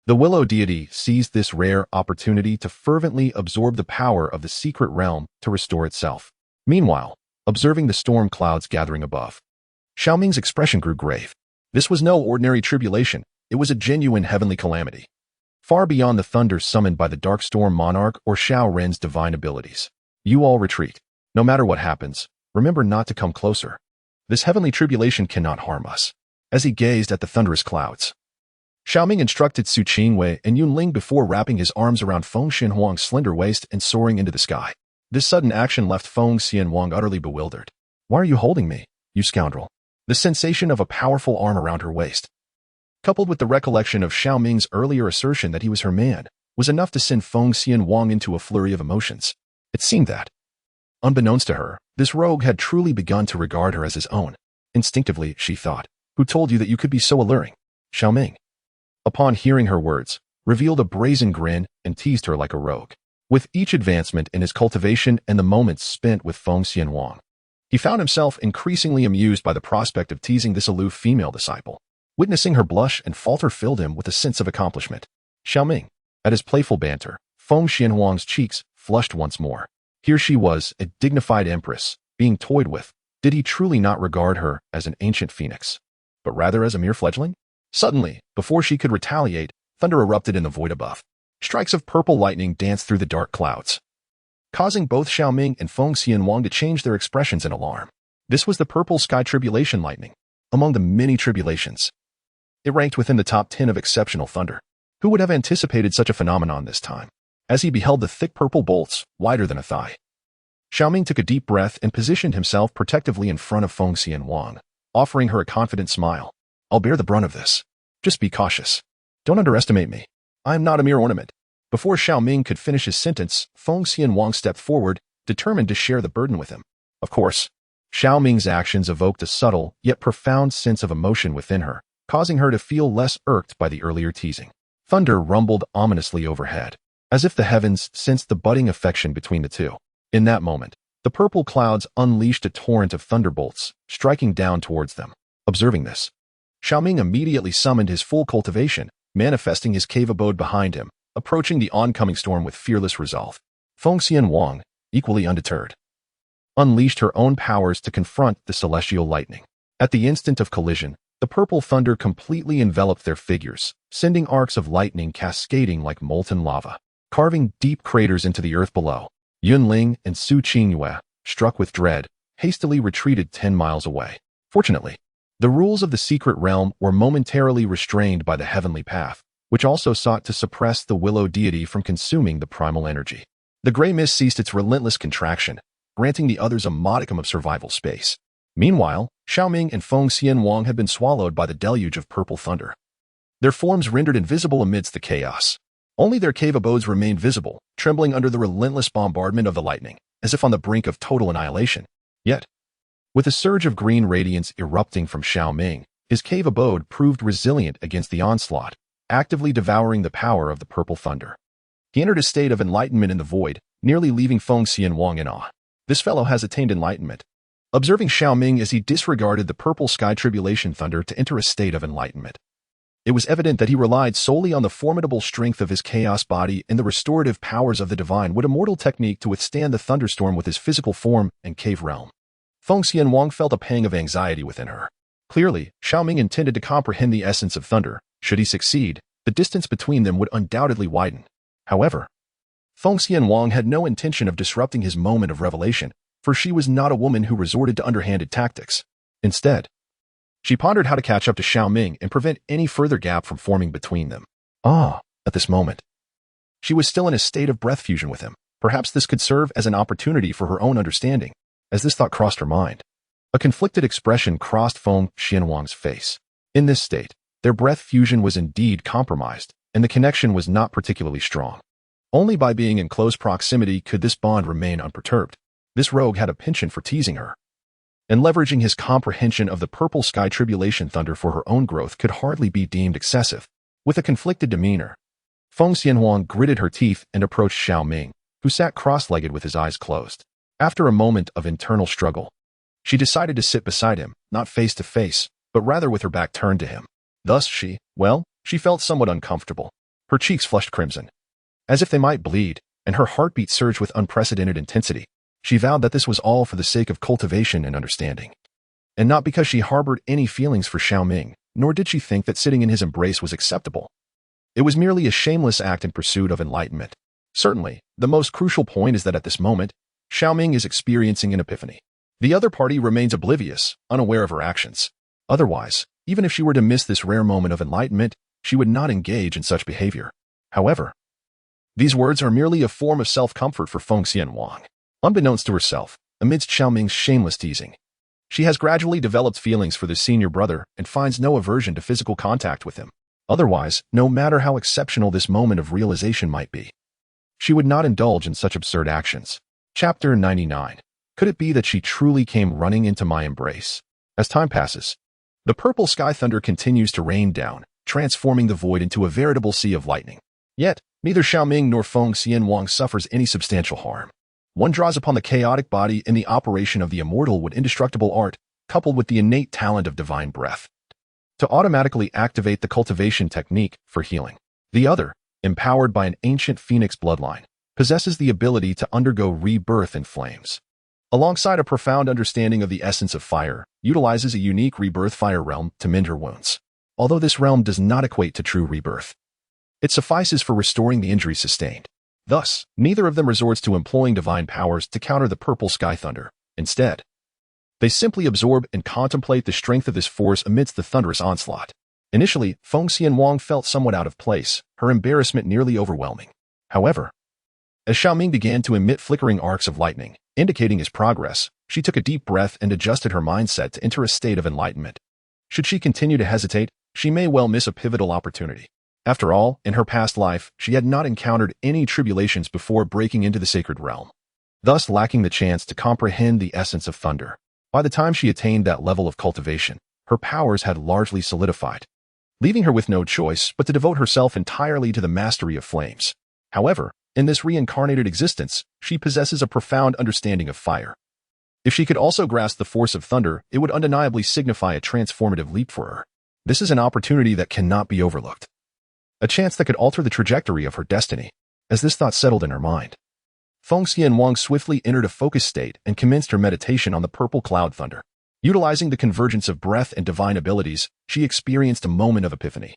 the willow deity seized this rare opportunity to fervently absorb the power of the secret realm to restore itself. Meanwhile, observing the storm clouds gathering above, Xiao Ming's expression grew grave. This was no ordinary tribulation, it was a genuine heavenly calamity, far beyond the thunder summoned by the dark storm monarch or Xiao Ren's divine abilities. You all retreat. No matter what happens, remember not to come closer. This heavenly tribulation cannot harm us. As he gazed at the thunderous clouds, Xiao Ming instructed Su Qingwei and Yunling before wrapping his arms around Feng Xianhuang's slender waist and soaring into the sky. This sudden action left Feng Xianhuang utterly bewildered. Why are you holding me, you scoundrel? The sensation of a powerful arm around her waist, coupled with the recollection of Xiao Ming's earlier assertion that he was her man, was enough to send Feng Xianhuang into a flurry of emotions. It seemed that, unbeknownst to her, this rogue had truly begun to regard her as his own. Instinctively, she thought, who told you that you could be so alluring? Xiao Ming, upon hearing her words, revealed a brazen grin and teased her like a rogue. With each advancement in his cultivation and the moments spent with Feng Xianhuang, he found himself increasingly amused by the prospect of teasing this aloof female disciple. Witnessing her blush and falter filled him with a sense of accomplishment. Xiao Ming, at his playful banter, Feng Xianhuang's cheeks flushed once more. Here she was, a dignified empress, being toyed with. Did he truly not regard her as an ancient phoenix, but rather as a mere fledgling? Suddenly, before she could retaliate, thunder erupted in the void above. Strikes of purple lightning danced through the dark clouds, causing both Xiao Ming and Feng Xianhuang to change their expressions in alarm. This was the purple sky tribulation lightning. Among the many tribulations, it ranked within the top 10 of exceptional thunder. Who would have anticipated such a phenomenon this time? As he beheld the thick purple bolts, wider than a thigh, Xiao Ming took a deep breath and positioned himself protectively in front of Feng Xianhuang, offering her a confident smile. I'll bear the brunt of this. Just be cautious. Don't underestimate me. I am not a mere ornament. Before Xiao Ming could finish his sentence, Feng Xianhuang stepped forward, determined to share the burden with him. Of course, Xiao Ming's actions evoked a subtle yet profound sense of emotion within her, causing her to feel less irked by the earlier teasing. Thunder rumbled ominously overhead, as if the heavens sensed the budding affection between the two. In that moment, the purple clouds unleashed a torrent of thunderbolts, striking down towards them. Observing this, Xiao Ming immediately summoned his full cultivation, manifesting his cave abode behind him, approaching the oncoming storm with fearless resolve. Feng Xianhuang, equally undeterred, unleashed her own powers to confront the celestial lightning. At the instant of collision, the purple thunder completely enveloped their figures, sending arcs of lightning cascading like molten lava, carving deep craters into the earth below. Yunling and Su Qingwei, struck with dread, hastily retreated 10 miles away. Fortunately, the rules of the secret realm were momentarily restrained by the heavenly path, which also sought to suppress the willow deity from consuming the primal energy. The gray mist ceased its relentless contraction, granting the others a modicum of survival space. Meanwhile, Xiao Ming and Feng Xianhuang had been swallowed by the deluge of purple thunder, their forms rendered invisible amidst the chaos. Only their cave abodes remained visible, trembling under the relentless bombardment of the lightning, as if on the brink of total annihilation. Yet, with a surge of green radiance erupting from Xiao Ming, his cave abode proved resilient against the onslaught, actively devouring the power of the purple thunder. He entered a state of enlightenment in the void, nearly leaving Feng Xianwang in awe. This fellow has attained enlightenment. Observing Xiao Ming as he disregarded the purple sky tribulation thunder to enter a state of enlightenment. It was evident that he relied solely on the formidable strength of his chaos body and the restorative powers of the divine would immortal technique to withstand the thunderstorm with his physical form and cave realm. Feng Xianwang felt a pang of anxiety within her. Clearly, Xiao Ming intended to comprehend the essence of thunder. Should he succeed, the distance between them would undoubtedly widen. However, Feng Xianwang had no intention of disrupting his moment of revelation, for she was not a woman who resorted to underhanded tactics. Instead, she pondered how to catch up to Xiao Ming and prevent any further gap from forming between them. At this moment, she was still in a state of breath fusion with him. Perhaps this could serve as an opportunity for her own understanding. As this thought crossed her mind, a conflicted expression crossed Feng Xianwang's face. In this state, their breath fusion was indeed compromised, and the connection was not particularly strong. Only by being in close proximity could this bond remain unperturbed. This rogue had a penchant for teasing her, and leveraging his comprehension of the purple sky tribulation thunder for her own growth could hardly be deemed excessive. With a conflicted demeanor, Feng Xianwang gritted her teeth and approached Xiao Ming, who sat cross-legged with his eyes closed. After a moment of internal struggle, she decided to sit beside him, not face to face, but rather with her back turned to him. Thus she felt somewhat uncomfortable. Her cheeks flushed crimson, as if they might bleed, and her heartbeat surged with unprecedented intensity. She vowed that this was all for the sake of cultivation and understanding, and not because she harbored any feelings for Xiao Ming, nor did she think that sitting in his embrace was acceptable. It was merely a shameless act in pursuit of enlightenment. Certainly, the most crucial point is that at this moment, Xiao Ming is experiencing an epiphany. The other party remains oblivious, unaware of her actions. Otherwise, even if she were to miss this rare moment of enlightenment, she would not engage in such behavior. However, these words are merely a form of self-comfort for Feng Xianwang. Unbeknownst to herself, amidst Xiao Ming's shameless teasing, she has gradually developed feelings for this senior brother and finds no aversion to physical contact with him. Otherwise, no matter how exceptional this moment of realization might be, she would not indulge in such absurd actions. Chapter 99. Could it be that she truly came running into my embrace? As time passes, the purple sky thunder continues to rain down, transforming the void into a veritable sea of lightning. Yet, neither Xiao Ming nor Feng Xianwang suffers any substantial harm. One draws upon the chaotic body in the operation of the immortal would indestructible art, coupled with the innate talent of divine breath, to automatically activate the cultivation technique for healing. The other, empowered by an ancient phoenix bloodline, possesses the ability to undergo rebirth in flames. Alongside a profound understanding of the essence of fire, utilizes a unique rebirth fire realm to mend her wounds. Although this realm does not equate to true rebirth, it suffices for restoring the injuries sustained. Thus, neither of them resorts to employing divine powers to counter the purple sky thunder. Instead, they simply absorb and contemplate the strength of this force amidst the thunderous onslaught. Initially, Feng Xianwang felt somewhat out of place, her embarrassment nearly overwhelming. However, as Xiao Ming began to emit flickering arcs of lightning, indicating his progress, she took a deep breath and adjusted her mindset to enter a state of enlightenment. Should she continue to hesitate, she may well miss a pivotal opportunity. After all, in her past life, she had not encountered any tribulations before breaking into the sacred realm, thus lacking the chance to comprehend the essence of thunder. By the time she attained that level of cultivation, her powers had largely solidified, leaving her with no choice but to devote herself entirely to the mastery of flames. However, in this reincarnated existence, she possesses a profound understanding of fire. If she could also grasp the force of thunder, it would undeniably signify a transformative leap for her. This is an opportunity that cannot be overlooked, a chance that could alter the trajectory of her destiny. As this thought settled in her mind, Feng Xianwang swiftly entered a focused state and commenced her meditation on the purple cloud thunder. Utilizing the convergence of breath and divine abilities, she experienced a moment of epiphany,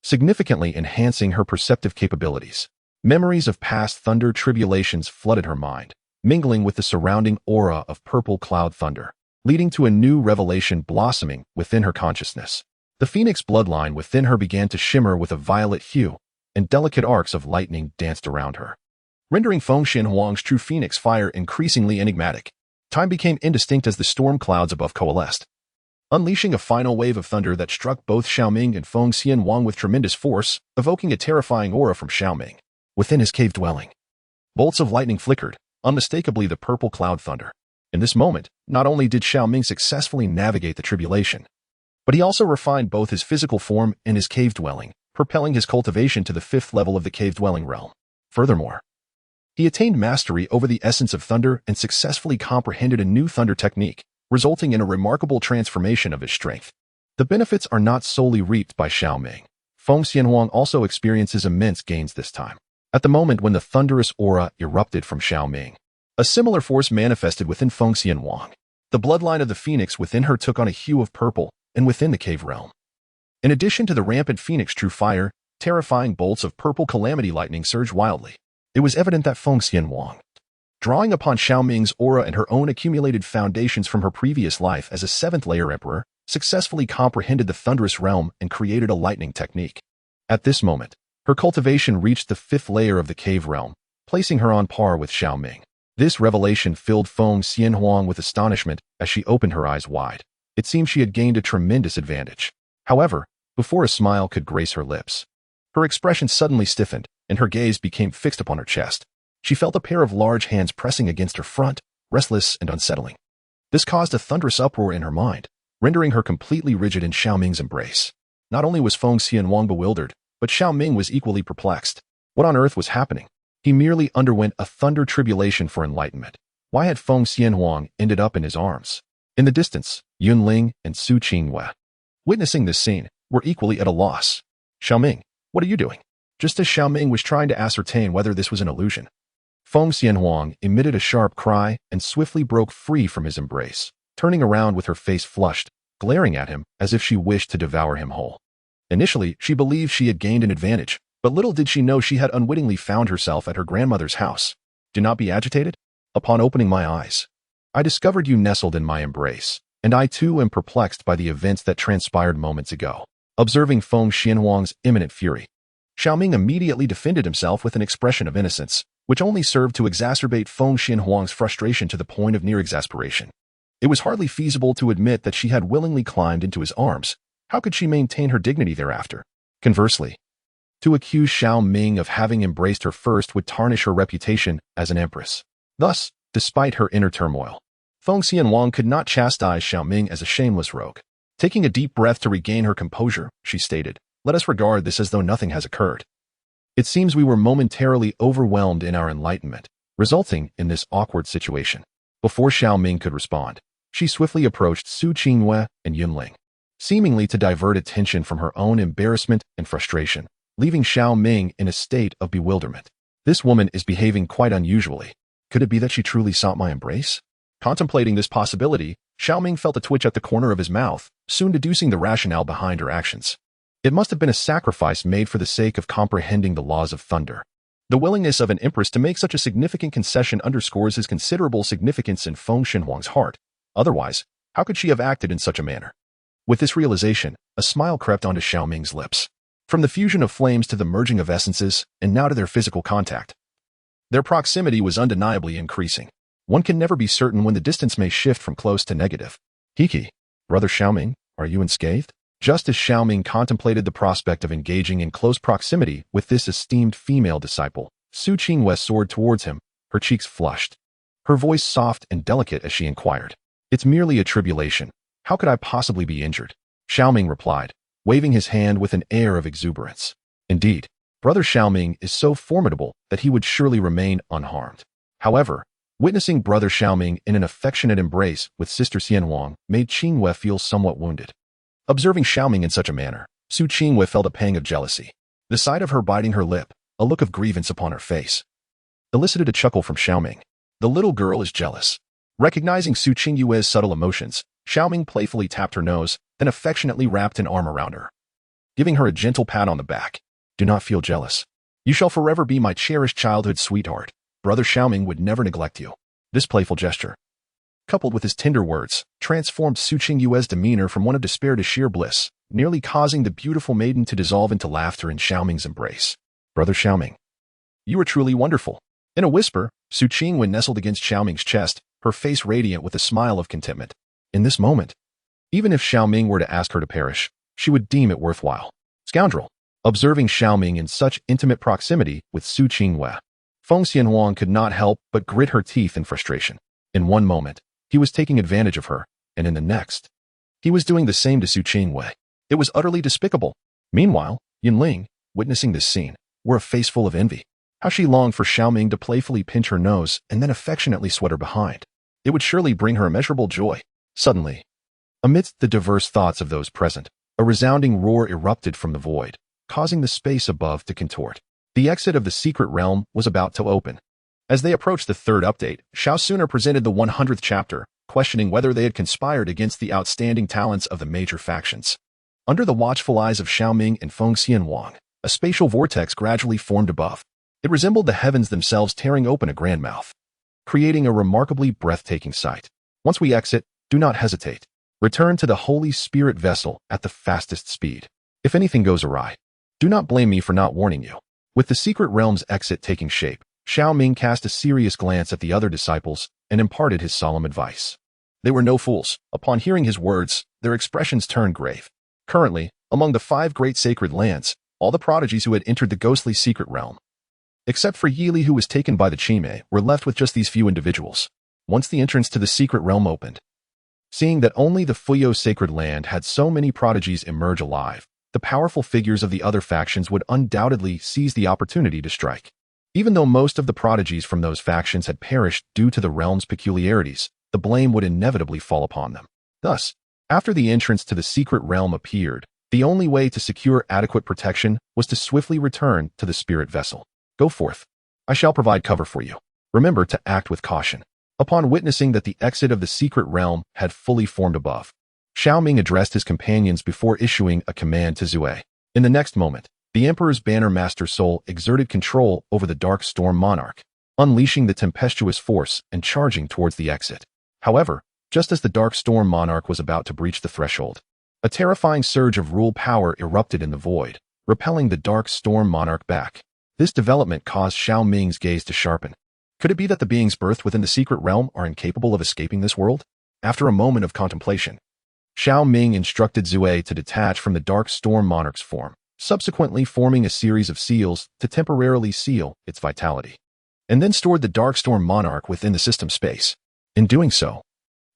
significantly enhancing her perceptive capabilities. Memories of past thunder tribulations flooded her mind, mingling with the surrounding aura of purple cloud thunder, leading to a new revelation blossoming within her consciousness. The phoenix bloodline within her began to shimmer with a violet hue, and delicate arcs of lightning danced around her, rendering Feng Xianwang's true phoenix fire increasingly enigmatic. Time became indistinct as the storm clouds above coalesced, unleashing a final wave of thunder that struck both Xiao Ming and Feng Xianwang with tremendous force, evoking a terrifying aura from Xiao Ming. Within his cave dwelling, bolts of lightning flickered, unmistakably the purple cloud thunder. In this moment, not only did Xiao Ming successfully navigate the tribulation, but he also refined both his physical form and his cave dwelling, propelling his cultivation to the 5th level of the cave-dwelling realm. Furthermore, he attained mastery over the essence of thunder and successfully comprehended a new thunder technique, resulting in a remarkable transformation of his strength. The benefits are not solely reaped by Xiao Ming. Feng Xianhuang also experiences immense gains this time. At the moment when the thunderous aura erupted from Xiao Ming, a similar force manifested within Feng Xianhuang. The bloodline of the phoenix within her took on a hue of purple, and within the cave realm. In addition to the rampant phoenix true fire, terrifying bolts of purple calamity lightning surged wildly. It was evident that Feng Xianhuang, drawing upon Xiao Ming's aura and her own accumulated foundations from her previous life as a 7th-layer emperor, successfully comprehended the thunderous realm and created a lightning technique. At this moment, her cultivation reached the 5th layer of the cave realm, placing her on par with Xiao Ming. This revelation filled Feng Xianhuang with astonishment as she opened her eyes wide. It seemed she had gained a tremendous advantage. However, before a smile could grace her lips, her expression suddenly stiffened, and her gaze became fixed upon her chest. She felt a pair of large hands pressing against her front, restless and unsettling. This caused a thunderous uproar in her mind, rendering her completely rigid in Xiao Ming's embrace. Not only was Feng Xianhuang bewildered, but Xiao Ming was equally perplexed. What on earth was happening? He merely underwent a thunder tribulation for enlightenment. Why had Feng Xianhuang ended up in his arms? In the distance, Yunling and Su Qingwei, witnessing this scene, were equally at a loss. Xiao Ming, what are you doing? Just as Xiao Ming was trying to ascertain whether this was an illusion, Feng Xianhuang emitted a sharp cry and swiftly broke free from his embrace, turning around with her face flushed, glaring at him as if she wished to devour him whole. Initially, she believed she had gained an advantage, but little did she know she had unwittingly found herself at her grandmother's house. Do not be agitated. Upon opening my eyes, I discovered you nestled in my embrace, and I too am perplexed by the events that transpired moments ago. Observing Feng Xianhuang's imminent fury, Xiao Ming immediately defended himself with an expression of innocence, which only served to exacerbate Feng Xianhuang's frustration to the point of near exasperation. It was hardly feasible to admit that she had willingly climbed into his arms. How could she maintain her dignity thereafter? Conversely, to accuse Xiao Ming of having embraced her first would tarnish her reputation as an empress. Thus, despite her inner turmoil, Feng Xianhuang could not chastise Xiao Ming as a shameless rogue. Taking a deep breath to regain her composure, she stated, "Let us regard this as though nothing has occurred. It seems we were momentarily overwhelmed in our enlightenment, resulting in this awkward situation." Before Xiao Ming could respond, she swiftly approached Su Qingwei and Yunling, seemingly to divert attention from her own embarrassment and frustration, leaving Xiao Ming in a state of bewilderment. This woman is behaving quite unusually. Could it be that she truly sought my embrace? Contemplating this possibility, Xiao Ming felt a twitch at the corner of his mouth, soon deducing the rationale behind her actions. It must have been a sacrifice made for the sake of comprehending the laws of thunder. The willingness of an empress to make such a significant concession underscores his considerable significance in Feng Xianhuang's heart. Otherwise, how could she have acted in such a manner? With this realization, a smile crept onto Xiao Ming's lips. From the fusion of flames to the merging of essences, and now to their physical contact, their proximity was undeniably increasing. One can never be certain when the distance may shift from close to negative. Hiki, brother Xiao Ming, are you unscathed? Just as Xiao Ming contemplated the prospect of engaging in close proximity with this esteemed female disciple, Su Qingwei soared towards him, her cheeks flushed, her voice soft and delicate as she inquired, "It's merely a tribulation. How could I possibly be injured?" Xiao Ming replied, waving his hand with an air of exuberance. Indeed, brother Xiao Ming is so formidable that he would surely remain unharmed. However, witnessing brother Xiao Ming in an affectionate embrace with sister Xianhuang made Qingwei feel somewhat wounded. Observing Xiao Ming in such a manner, Su Qingwei felt a pang of jealousy. The sight of her biting her lip, a look of grievance upon her face, elicited a chuckle from Xiao Ming. The little girl is jealous. Recognizing Su Qingwei's subtle emotions, Xiao Ming playfully tapped her nose, then affectionately wrapped an arm around her, giving her a gentle pat on the back. "Do not feel jealous. You shall forever be my cherished childhood sweetheart. Brother Xiao Ming would never neglect you." This playful gesture, coupled with his tender words, transformed Su Qingwei's demeanor from one of despair to sheer bliss, nearly causing the beautiful maiden to dissolve into laughter in Xiao Ming's embrace. "Brother Xiao Ming, you are truly wonderful." In a whisper, Su Qingwei nestled against Xiao Ming's chest, her face radiant with a smile of contentment. In this moment, even if Xiao Ming were to ask her to perish, she would deem it worthwhile. Scoundrel! Observing Xiao Ming in such intimate proximity with Su Qingwei, Feng Xianhuang could not help but grit her teeth in frustration. In one moment, he was taking advantage of her, and in the next, he was doing the same to Su Qingwei. It was utterly despicable. Meanwhile, Yinling, witnessing this scene, wore a face full of envy. How she longed for Xiao Ming to playfully pinch her nose and then affectionately sweat her behind. It would surely bring her immeasurable joy. Suddenly, amidst the diverse thoughts of those present, a resounding roar erupted from the void, causing the space above to contort. The exit of the secret realm was about to open. As they approached the third update, Xiao Sooner presented the 100th chapter, questioning whether they had conspired against the outstanding talents of the major factions. Under the watchful eyes of Xiao Ming and Feng Xianwang, a spatial vortex gradually formed above. It resembled the heavens themselves tearing open a grand mouth, creating a remarkably breathtaking sight. Once we exit, do not hesitate. Return to the Holy Spirit vessel at the fastest speed. If anything goes awry, do not blame me for not warning you. With the secret realm's exit taking shape, Xiao Ming cast a serious glance at the other disciples and imparted his solemn advice. They were no fools. Upon hearing his words, their expressions turned grave. Currently, among the 5 great sacred lands, all the prodigies who had entered the ghostly secret realm, except for Yili who was taken by the Chime, were left with just these few individuals. Once the entrance to the secret realm opened, seeing that only the Fuyo sacred land had so many prodigies emerge alive, the powerful figures of the other factions would undoubtedly seize the opportunity to strike. Even though most of the prodigies from those factions had perished due to the realm's peculiarities, the blame would inevitably fall upon them. Thus, after the entrance to the secret realm appeared, the only way to secure adequate protection was to swiftly return to the spirit vessel. Go forth. I shall provide cover for you. Remember to act with caution. Upon witnessing that the exit of the secret realm had fully formed above, Xiao Ming addressed his companions before issuing a command to Zue. In the next moment, the Emperor's banner master soul exerted control over the Dark Storm Monarch, unleashing the tempestuous force and charging towards the exit. However, just as the Dark Storm Monarch was about to breach the threshold, a terrifying surge of rule power erupted in the void, repelling the Dark Storm Monarch back. This development caused Xiao Ming's gaze to sharpen. Could it be that the beings birthed within the secret realm are incapable of escaping this world? After a moment of contemplation, Xiao Ming instructed Zue to detach from the Dark Storm Monarch's form, subsequently forming a series of seals to temporarily seal its vitality, and then stored the Dark Storm Monarch within the system space. In doing so,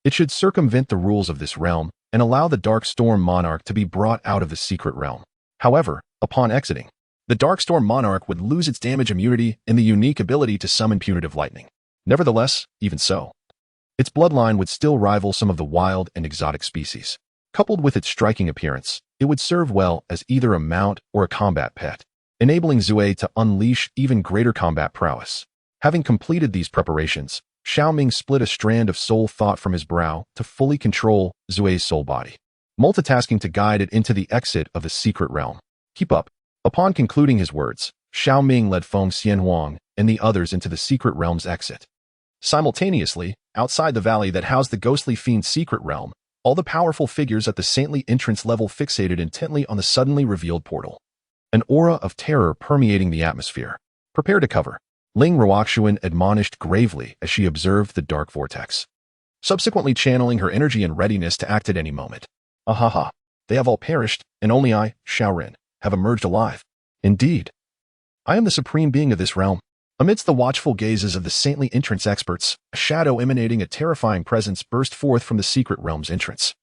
it should circumvent the rules of this realm and allow the Dark Storm Monarch to be brought out of the secret realm. However, upon exiting, the Dark Storm Monarch would lose its damage immunity and the unique ability to summon punitive lightning. Nevertheless, even so, its bloodline would still rival some of the wild and exotic species. Coupled with its striking appearance, it would serve well as either a mount or a combat pet, enabling Zue to unleash even greater combat prowess. Having completed these preparations, Xiao Ming split a strand of soul thought from his brow to fully control Zue's soul body, multitasking to guide it into the exit of the secret realm. Keep up. Upon concluding his words, Xiao Ming led Feng Xianhuang and the others into the secret realm's exit. Simultaneously, outside the valley that housed the ghostly fiend's secret realm, all the powerful figures at the saintly entrance level fixated intently on the suddenly revealed portal. An aura of terror permeating the atmosphere. Prepare to cover, Ling Ruoxuan admonished gravely as she observed the dark vortex, subsequently channeling her energy in readiness to act at any moment. Ahaha, they have all perished, and only I, Xiaoren, have emerged alive. Indeed, I am the supreme being of this realm. Amidst the watchful gazes of the saintly entrance experts, a shadow emanating a terrifying presence burst forth from the secret realm's entrance.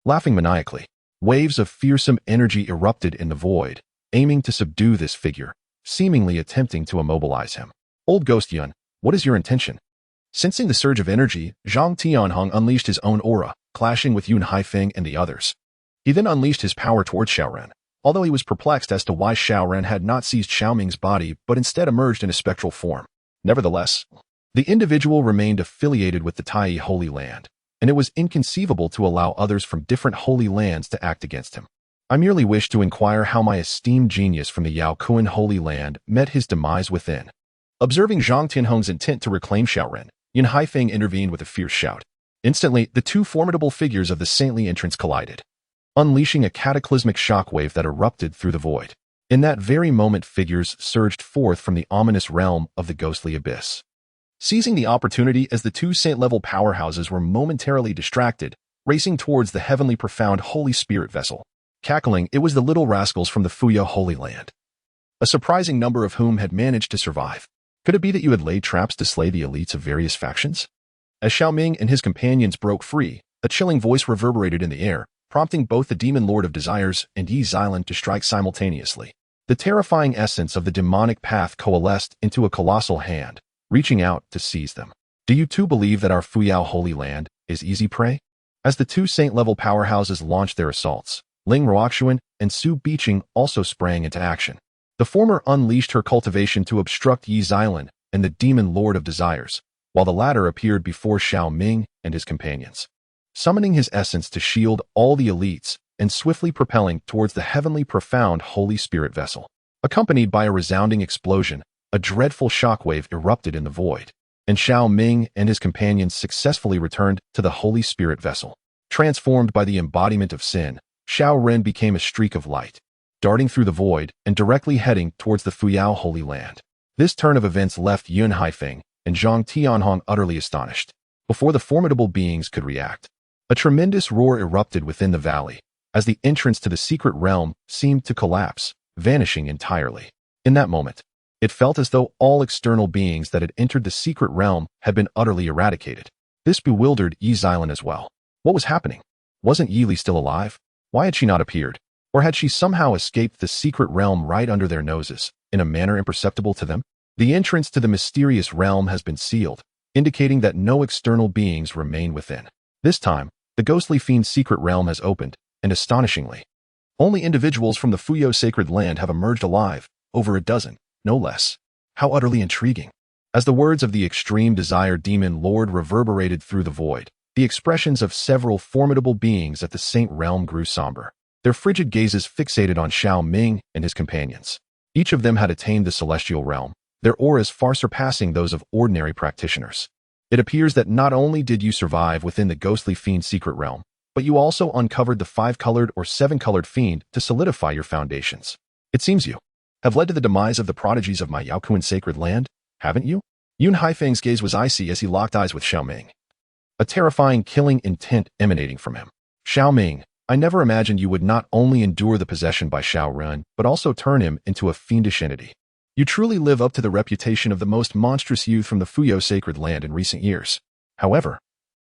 Laughing maniacally, waves of fearsome energy erupted in the void, aiming to subdue this figure, seemingly attempting to immobilize him. Old Ghost Yun, what is your intention? Sensing the surge of energy, Zhang Tianhong unleashed his own aura, clashing with Yun Haifeng and the others. He then unleashed his power towards Xiaoren, although he was perplexed as to why Xiaoren had not seized Xiao Ming's body but instead emerged in a spectral form. Nevertheless, the individual remained affiliated with the Tai Holy Land, and it was inconceivable to allow others from different holy lands to act against him. I merely wish to inquire how my esteemed genius from the Yao Kuan Holy Land met his demise within. Observing Zhang Tianhong's intent to reclaim Xiaoren, Yun Haifeng intervened with a fierce shout. Instantly, the two formidable figures of the saintly entrance collided, unleashing a cataclysmic shockwave that erupted through the void. In that very moment, figures surged forth from the ominous realm of the ghostly abyss. Seizing the opportunity as the two saint-level powerhouses were momentarily distracted, racing towards the heavenly profound Holy Spirit vessel. Cackling, it was the little rascals from the Fuyo Holy Land, a surprising number of whom had managed to survive. Could it be that you had laid traps to slay the elites of various factions? As Xiao Ming and his companions broke free, a chilling voice reverberated in the air, prompting both the Demon Lord of Desires and Yi Xilan to strike simultaneously. The terrifying essence of the demonic path coalesced into a colossal hand, reaching out to seize them. Do you too believe that our Fuyao Holy Land is easy prey? As the two saint-level powerhouses launched their assaults, Ling Ruoxuan and Su Biqing also sprang into action. The former unleashed her cultivation to obstruct Yi Xilan and the demon Lord of Desires, while the latter appeared before Xiao Ming and his companions, summoning his essence to shield all the elites and swiftly propelling towards the heavenly profound Holy Spirit vessel. Accompanied by a resounding explosion, a dreadful shockwave erupted in the void, and Xiao Ming and his companions successfully returned to the Holy Spirit vessel. Transformed by the embodiment of sin, Xiao Ren became a streak of light, darting through the void and directly heading towards the Fuyao Holy Land. This turn of events left Yun Haifeng and Zhang Tianhong utterly astonished. Before the formidable beings could react, a tremendous roar erupted within the valley, as the entrance to the secret realm seemed to collapse, vanishing entirely. In that moment, it felt as though all external beings that had entered the secret realm had been utterly eradicated. This bewildered Yi Xilan as well. What was happening? Wasn't Yi Li still alive? Why had she not appeared? Or had she somehow escaped the secret realm right under their noses, in a manner imperceptible to them? The entrance to the mysterious realm has been sealed, indicating that no external beings remain within. This time, the ghostly fiend's secret realm has opened, and astonishingly, only individuals from the Fuyao sacred land have emerged alive, over a dozen, no less. How utterly intriguing. As the words of the extreme desire demon lord reverberated through the void, the expressions of several formidable beings at the saint realm grew somber, their frigid gazes fixated on Xiao Ming and his companions. Each of them had attained the celestial realm, their auras far surpassing those of ordinary practitioners. It appears that not only did you survive within the ghostly fiend's secret realm, but you also uncovered the 5-colored or 7-colored fiend to solidify your foundations. It seems you have led to the demise of the prodigies of my Yaokuan sacred land, haven't you? Yun Haifeng's gaze was icy as he locked eyes with Xiao Ming, a terrifying killing intent emanating from him. Xiao Ming, I never imagined you would not only endure the possession by Xiao Ren, but also turn him into a fiendish entity. You truly live up to the reputation of the most monstrous youth from the Fuyao sacred land in recent years. However,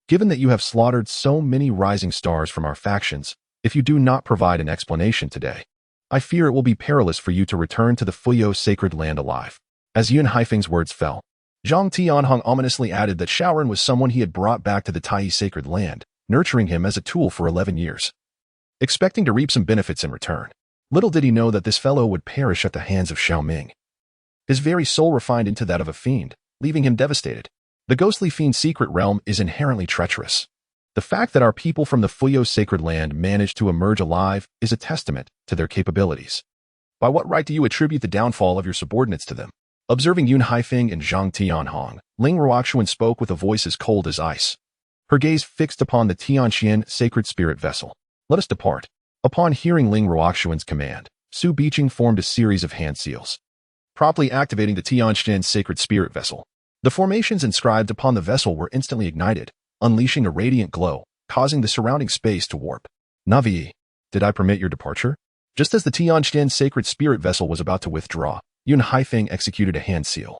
given that you have slaughtered so many rising stars from our factions, if you do not provide an explanation today, I fear it will be perilous for you to return to the Fuyao sacred land alive. As Yun Haifeng's words fell, Zhang Tianhong ominously added that Xiao Ren was someone he had brought back to the Tai sacred land, nurturing him as a tool for 11 years, expecting to reap some benefits in return. Little did he know that this fellow would perish at the hands of Xiao Ming, his very soul refined into that of a fiend, leaving him devastated. The ghostly fiend's secret realm is inherently treacherous. The fact that our people from the Fuyao sacred land managed to emerge alive is a testament to their capabilities. By what right do you attribute the downfall of your subordinates to them? Observing Yun Haifeng and Zhang Tianhong, Ling Ruoxuan spoke with a voice as cold as ice, her gaze fixed upon the Tianxian sacred spirit vessel. Let us depart. Upon hearing Ling Ruoxuan's command, Su Biqing formed a series of hand seals, promptly activating the Tianxian sacred spirit vessel. The formations inscribed upon the vessel were instantly ignited, unleashing a radiant glow, causing the surrounding space to warp. Navi, did I permit your departure? Just as the Tianxian sacred spirit vessel was about to withdraw, Yun Haifeng executed a hand seal,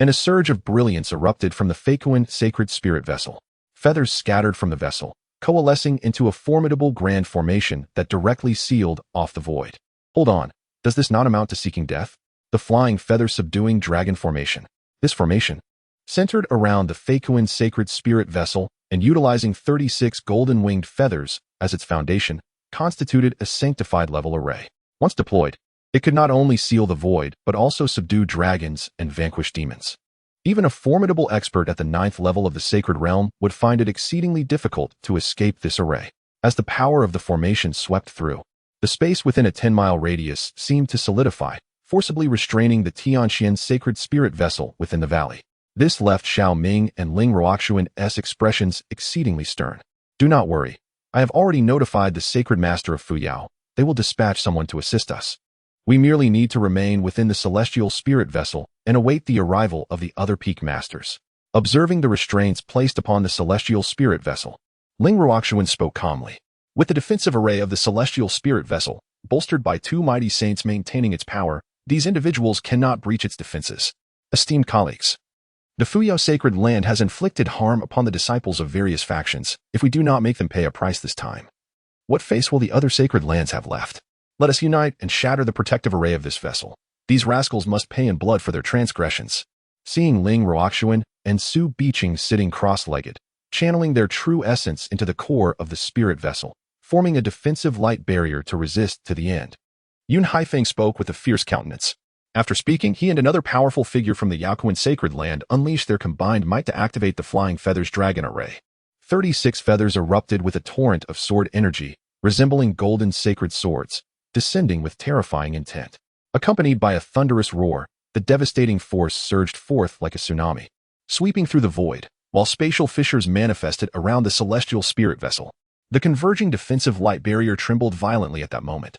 and a surge of brilliance erupted from the Fakuan sacred spirit vessel. Feathers scattered from the vessel, coalescing into a formidable grand formation that directly sealed off the void. Hold on, does this not amount to seeking death? The flying feather-subduing dragon formation. This formation, centered around the Fakuan sacred spirit vessel and utilizing 36 golden-winged feathers as its foundation, constituted a sanctified level array. Once deployed, it could not only seal the void, but also subdue dragons and vanquish demons. Even a formidable expert at the 9th level of the sacred realm would find it exceedingly difficult to escape this array. As the power of the formation swept through, the space within a 10-mile radius seemed to solidify, forcibly restraining the Tianxian sacred spirit vessel within the valley. This left Xiao Ming and Ling Ruoxuan's expressions exceedingly stern. Do not worry. I have already notified the sacred master of Fuyao. They will dispatch someone to assist us. We merely need to remain within the celestial spirit vessel and await the arrival of the other peak masters. Observing the restraints placed upon the celestial spirit vessel, Ling Ruoxuan spoke calmly. With the defensive array of the celestial spirit vessel, bolstered by 2 mighty saints maintaining its power, these individuals cannot breach its defenses. Esteemed colleagues, the Fuyao sacred land has inflicted harm upon the disciples of various factions. If we do not make them pay a price this time, what face will the other sacred lands have left? Let us unite and shatter the protective array of this vessel. These rascals must pay in blood for their transgressions. Seeing Ling Ruoxuan and Su Biqing sitting cross-legged, channeling their true essence into the core of the spirit vessel, forming a defensive light barrier to resist to the end. Yun Haifeng spoke with a fierce countenance. After speaking, he and another powerful figure from the Yaoquan sacred land unleashed their combined might to activate the Flying Feathers Dragon Array. 36 feathers erupted with a torrent of sword energy, resembling golden sacred swords, descending with terrifying intent. Accompanied by a thunderous roar, the devastating force surged forth like a tsunami, sweeping through the void, while spatial fissures manifested around the celestial spirit vessel. The converging defensive light barrier trembled violently at that moment,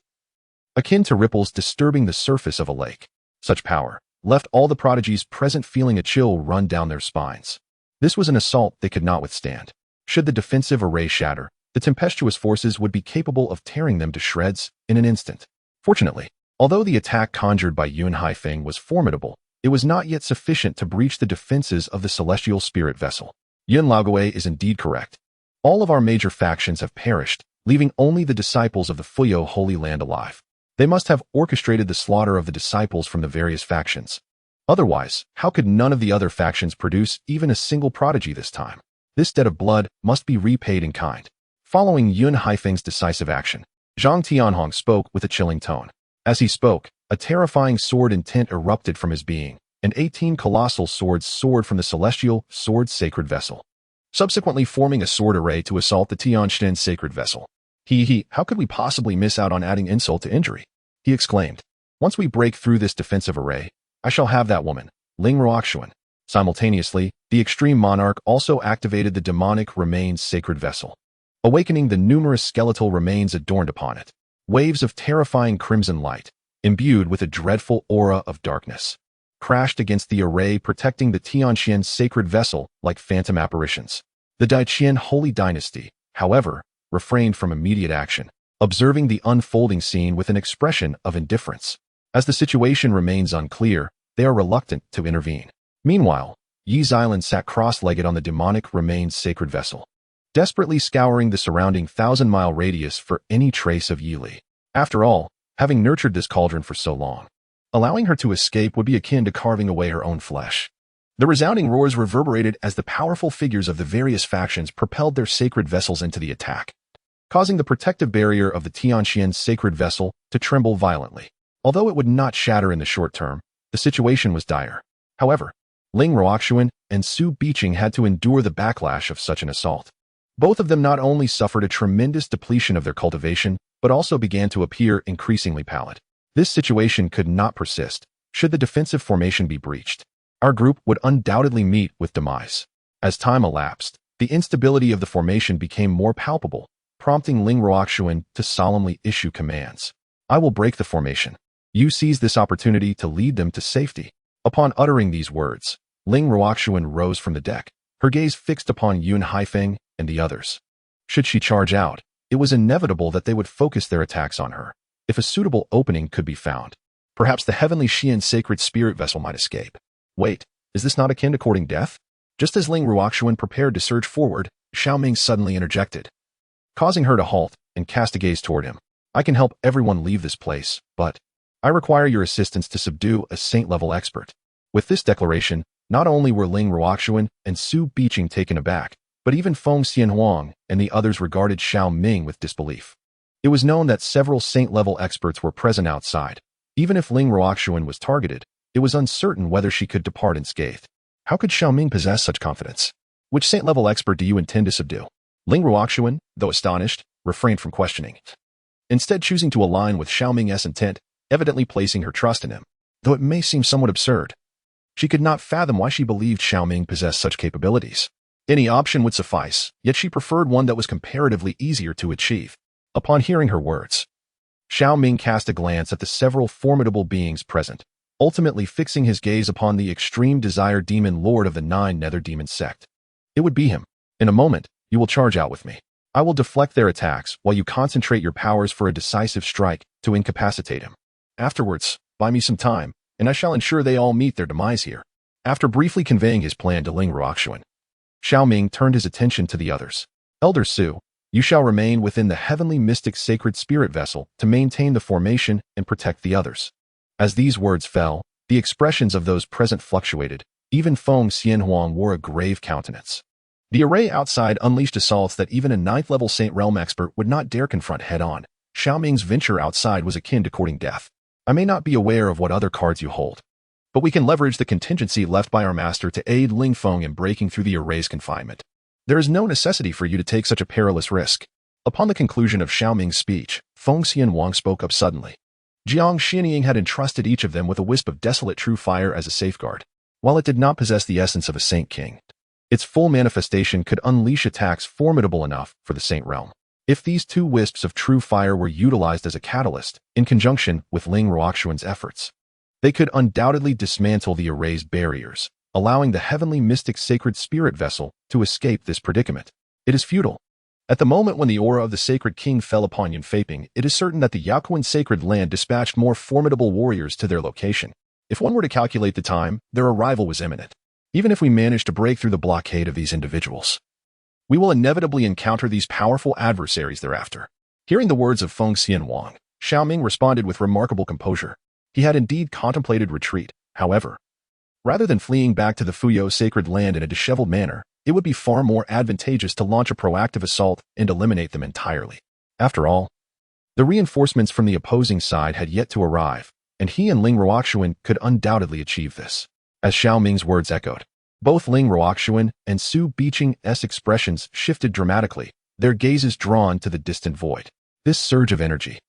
akin to ripples disturbing the surface of a lake. Such power left all the prodigies present feeling a chill run down their spines. This was an assault they could not withstand. Should the defensive array shatter, the tempestuous forces would be capable of tearing them to shreds in an instant. Fortunately, although the attack conjured by Yun Haifeng was formidable, it was not yet sufficient to breach the defenses of the celestial spirit vessel. Yun Laogui is indeed correct. All of our major factions have perished, leaving only the disciples of the Fuyo Holy Land alive. They must have orchestrated the slaughter of the disciples from the various factions. Otherwise, how could none of the other factions produce even a single prodigy this time? This debt of blood must be repaid in kind. Following Yun Haifeng's decisive action, Zhang Tianhong spoke with a chilling tone. As he spoke, a terrifying sword intent erupted from his being, and 18 colossal swords soared from the celestial sword sacred vessel, subsequently forming a sword array to assault the Tianxian sacred vessel. How could we possibly miss out on adding insult to injury? He exclaimed. Once we break through this defensive array, I shall have that woman, Ling Ruoxuan. Simultaneously, the extreme monarch also activated the demonic remains sacred vessel, awakening the numerous skeletal remains adorned upon it. Waves of terrifying crimson light, imbued with a dreadful aura of darkness, crashed against the array protecting the Tianxian sacred vessel like phantom apparitions. The Daiqian Holy Dynasty, however, refrained from immediate action, observing the unfolding scene with an expression of indifference. As the situation remains unclear, they are reluctant to intervene. Meanwhile, Yi Xilan sat cross-legged on the demonic remains sacred vessel, desperately scouring the surrounding 1,000-mile radius for any trace of Yi Li. After all, having nurtured this cauldron for so long, allowing her to escape would be akin to carving away her own flesh. The resounding roars reverberated as the powerful figures of the various factions propelled their sacred vessels into the attack, causing the protective barrier of the Tianxian sacred vessel to tremble violently. Although it would not shatter in the short term, the situation was dire. However, Ling Ruoxuan and Su Biqing had to endure the backlash of such an assault. Both of them not only suffered a tremendous depletion of their cultivation, but also began to appear increasingly pallid. This situation could not persist. Should the defensive formation be breached, our group would undoubtedly meet with demise. As time elapsed, the instability of the formation became more palpable, prompting Ling Ruoxuan to solemnly issue commands. I will break the formation. You seize this opportunity to lead them to safety. Upon uttering these words, Ling Ruoxuan rose from the deck, her gaze fixed upon Yun Haifeng and the others. Should she charge out, it was inevitable that they would focus their attacks on her. If a suitable opening could be found, perhaps the heavenly Xian sacred spirit vessel might escape. Wait, is this not akin to courting death? Just as Ling Ruoxuan prepared to surge forward, Xiao Ming suddenly interjected, causing her to halt and cast a gaze toward him. I can help everyone leave this place, but I require your assistance to subdue a saint-level expert. With this declaration, not only were Ling Ruoxuan and Su Biqing taken aback, but even Feng Xianhuang and the others regarded Xiao Ming with disbelief. It was known that several saint-level experts were present outside. Even if Ling Ruoxuan was targeted, it was uncertain whether she could depart unscathed. How could Xiao Ming possess such confidence? Which saint-level expert do you intend to subdue? Ling Ruoxuan, though astonished, refrained from questioning, instead choosing to align with Xiao Ming's intent, evidently placing her trust in him. Though it may seem somewhat absurd, she could not fathom why she believed Xiao Ming possessed such capabilities. Any option would suffice, yet she preferred one that was comparatively easier to achieve. Upon hearing her words, Xiao Ming cast a glance at the several formidable beings present, ultimately fixing his gaze upon the extreme desire demon lord of the 9 nether demon sect. It would be him. In a moment, you will charge out with me. I will deflect their attacks while you concentrate your powers for a decisive strike to incapacitate him. Afterwards, buy me some time, and I shall ensure they all meet their demise here. After briefly conveying his plan to Ling Ruoxuan, Xiao Ming turned his attention to the others. Elder Su, You shall remain within the heavenly mystic sacred spirit vessel to maintain the formation and protect the others. As these words fell, the expressions of those present fluctuated. Even Feng Xianhuang wore a grave countenance. The array outside unleashed assaults that even a 9th-level Saint Realm expert would not dare confront head-on. Xiao Ming's venture outside was akin to courting death. I may not be aware of what other cards you hold, but we can leverage the contingency left by our master to aid Ling Feng in breaking through the array's confinement. There is no necessity for you to take such a perilous risk. Upon the conclusion of Xiao Ming's speech, Feng Xianhuang spoke up suddenly. Jiang Xianying had entrusted each of them with a wisp of desolate true fire as a safeguard. While it did not possess the essence of a Saint King, its full manifestation could unleash attacks formidable enough for the Saint Realm. If these 2 wisps of true fire were utilized as a catalyst, in conjunction with Ling Ruoxuan's efforts, they could undoubtedly dismantle the array's barriers, allowing the heavenly mystic sacred spirit vessel to escape this predicament. It is futile. At the moment when the aura of the sacred king fell upon Yunfei, it is certain that the Yaoquan sacred land dispatched more formidable warriors to their location. If one were to calculate the time, their arrival was imminent. Even if we manage to break through the blockade of these individuals, we will inevitably encounter these powerful adversaries thereafter. Hearing the words of Feng Xianhuang, Xiao Ming responded with remarkable composure. He had indeed contemplated retreat, however. Rather than fleeing back to the Fuyo sacred land in a disheveled manner, it would be far more advantageous to launch a proactive assault and eliminate them entirely. After all, the reinforcements from the opposing side had yet to arrive, and he and Ling Ruoxuan could undoubtedly achieve this. As Xiao Ming's words echoed, both Ling Ruoxuan and Su Biqing's expressions shifted dramatically, their gazes drawn to the distant void. This surge of energy.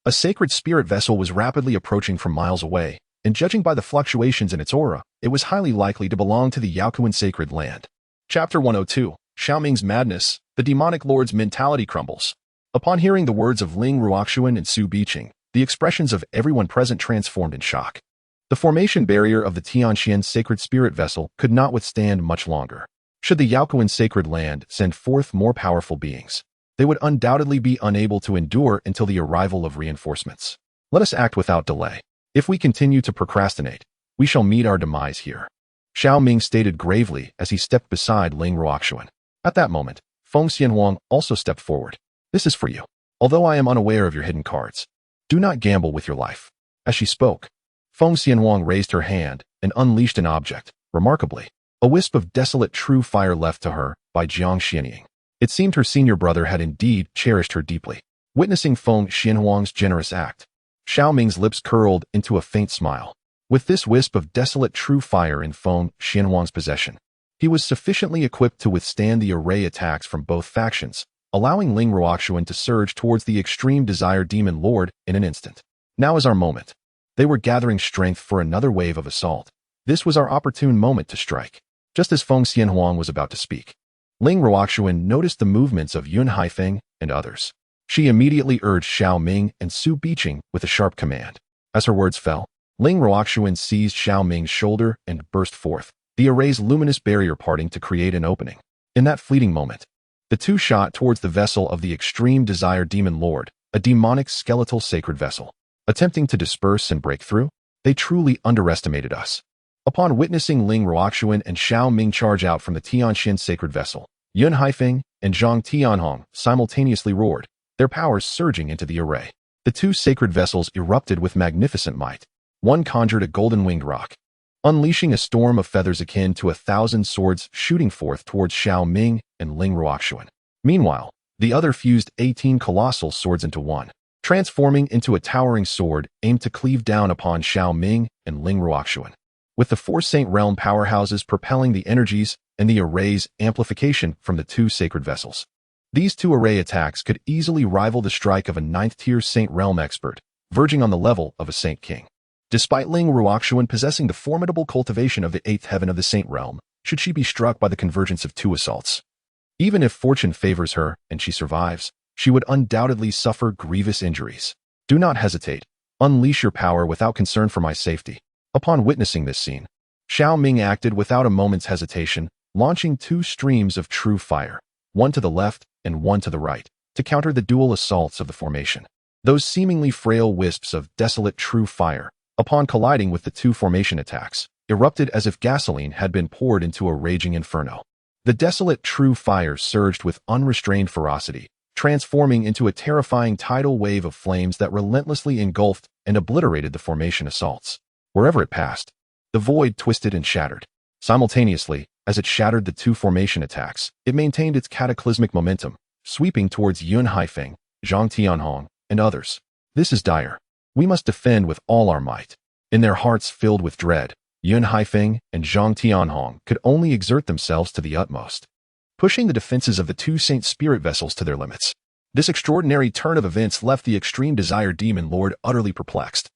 A sacred spirit vessel was rapidly approaching from miles away, and judging by the fluctuations in its aura, it was highly likely to belong to the Yaoquan sacred land. Chapter 102, Xiao Ming's Madness, the demonic lord's mentality crumbles. Upon hearing the words of Ling Ruoxuan and Su Biqing, the expressions of everyone present transformed in shock. The formation barrier of the Tianxian sacred spirit vessel could not withstand much longer. Should the Yaoquan sacred land send forth more powerful beings, they would undoubtedly be unable to endure until the arrival of reinforcements. Let us act without delay. If we continue to procrastinate, we shall meet our demise here. Xiao Ming stated gravely as he stepped beside Ling Ruoxuan. At that moment, Feng Xianhuang also stepped forward. This is for you. Although I am unaware of your hidden cards, do not gamble with your life. As she spoke, Feng Xianhuang raised her hand and unleashed an object. Remarkably, a wisp of desolate true fire left to her by Jiang Xianying. It seemed her senior brother had indeed cherished her deeply. Witnessing Feng Xianhuang's generous act, Xiao Ming's lips curled into a faint smile. With this wisp of desolate true fire in Feng Xianhuang's possession, he was sufficiently equipped to withstand the array attacks from both factions, allowing Ling Ruoxuan to surge towards the extreme desire demon lord in an instant. Now is our moment. They were gathering strength for another wave of assault. This was our opportune moment to strike. Just as Feng Xianhuang was about to speak, Ling Ruoxuan noticed the movements of Yun Haifeng and others. She immediately urged Xiao Ming and Su Biqing with a sharp command. As her words fell, Ling Ruoxuan seized Xiao Ming's shoulder and burst forth, the array's luminous barrier parting to create an opening. In that fleeting moment, the two shot towards the vessel of the extreme desire demon lord, a demonic skeletal sacred vessel. Attempting to disperse and break through, they truly underestimated us. Upon witnessing Ling Ruoxuan and Xiao Ming charge out from the Tianxian sacred vessel, Yun Haifeng and Zhang Tianhong simultaneously roared, their powers surging into the array. The two sacred vessels erupted with magnificent might. One conjured a golden-winged roc, unleashing a storm of feathers akin to 1,000 swords shooting forth towards Xiao Ming and Ling Ruoxuan. Meanwhile, the other fused 18 colossal swords into one, transforming into a towering sword aimed to cleave down upon Xiao Ming and Ling Ruoxuan. With the four Saint Realm powerhouses propelling the energies and the array's amplification from the two sacred vessels, these two array attacks could easily rival the strike of a 9th-tier Saint Realm expert, verging on the level of a Saint King. Despite Ling Ruoxuan possessing the formidable cultivation of the 8th heaven of the Saint Realm, should she be struck by the convergence of two assaults, even if fortune favors her and she survives, she would undoubtedly suffer grievous injuries. Do not hesitate. Unleash your power without concern for my safety. Upon witnessing this scene, Xiao Ming acted without a moment's hesitation, launching two streams of true fire, one to the left and one to the right, to counter the dual assaults of the formation. Those seemingly frail wisps of desolate true fire, upon colliding with the two formation attacks, erupted as if gasoline had been poured into a raging inferno. The desolate true fire surged with unrestrained ferocity, transforming into a terrifying tidal wave of flames that relentlessly engulfed and obliterated the formation assaults. Wherever it passed, the void twisted and shattered. Simultaneously, as it shattered the two formation attacks, it maintained its cataclysmic momentum, sweeping towards Yun Haifeng, Zhang Tianhong, and others. This is dire. We must defend with all our might. In their hearts filled with dread, Yun Haifeng and Zhang Tianhong could only exert themselves to the utmost, pushing the defenses of the two Saint Spirit vessels to their limits. This extraordinary turn of events left the Extreme Desire Demon Lord utterly perplexed.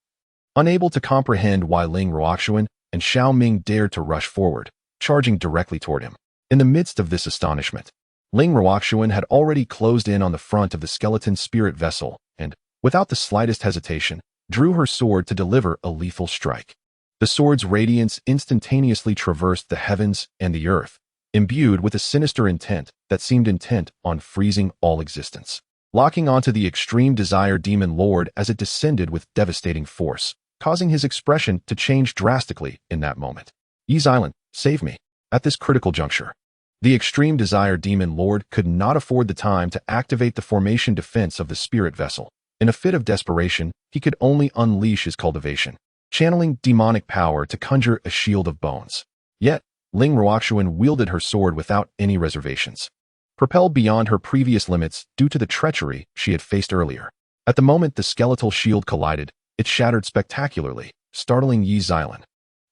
Unable to comprehend why Ling Ruoxuan and Xiao Ming dared to rush forward, charging directly toward him. In the midst of this astonishment, Ling Ruoxuan had already closed in on the front of the skeleton spirit vessel and, without the slightest hesitation, drew her sword to deliver a lethal strike. The sword's radiance instantaneously traversed the heavens and the earth, imbued with a sinister intent that seemed intent on freezing all existence, locking onto the Extreme Desire Demon Lord as it descended with devastating force, causing his expression to change drastically in that moment. Ye's Island, save me. At this critical juncture, the Extreme Desire Demon Lord could not afford the time to activate the formation defense of the spirit vessel. In a fit of desperation, he could only unleash his cultivation, channeling demonic power to conjure a shield of bones. Yet, Ling Ruoxuan wielded her sword without any reservations, propelled beyond her previous limits due to the treachery she had faced earlier. At the moment the skeletal shield collided, it shattered spectacularly, startling Yi Xilan,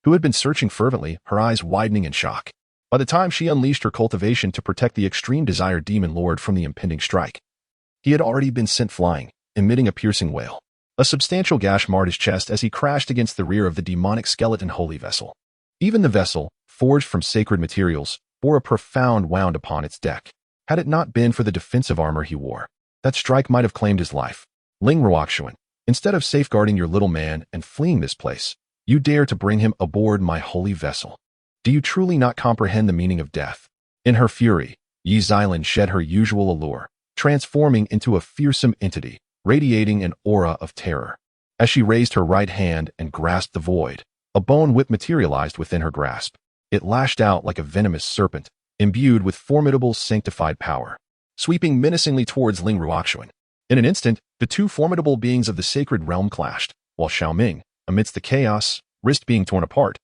who had been searching fervently, her eyes widening in shock. By the time she unleashed her cultivation to protect the Extreme Desire Demon Lord from the impending strike, he had already been sent flying, emitting a piercing wail. A substantial gash marred his chest as he crashed against the rear of the demonic skeleton holy vessel. Even the vessel, forged from sacred materials, bore a profound wound upon its deck. Had it not been for the defensive armor he wore, that strike might have claimed his life. Ling Ruoxuan, instead of safeguarding your little man and fleeing this place, you dare to bring him aboard my holy vessel. Do you truly not comprehend the meaning of death? In her fury, Yi Xilan shed her usual allure, transforming into a fearsome entity, radiating an aura of terror. As she raised her right hand and grasped the void, a bone whip materialized within her grasp. It lashed out like a venomous serpent, imbued with formidable sanctified power, sweeping menacingly towards Ling Ruoxuan. In an instant, the two formidable beings of the sacred realm clashed, while Xiao Ming, amidst the chaos, risked being torn apart,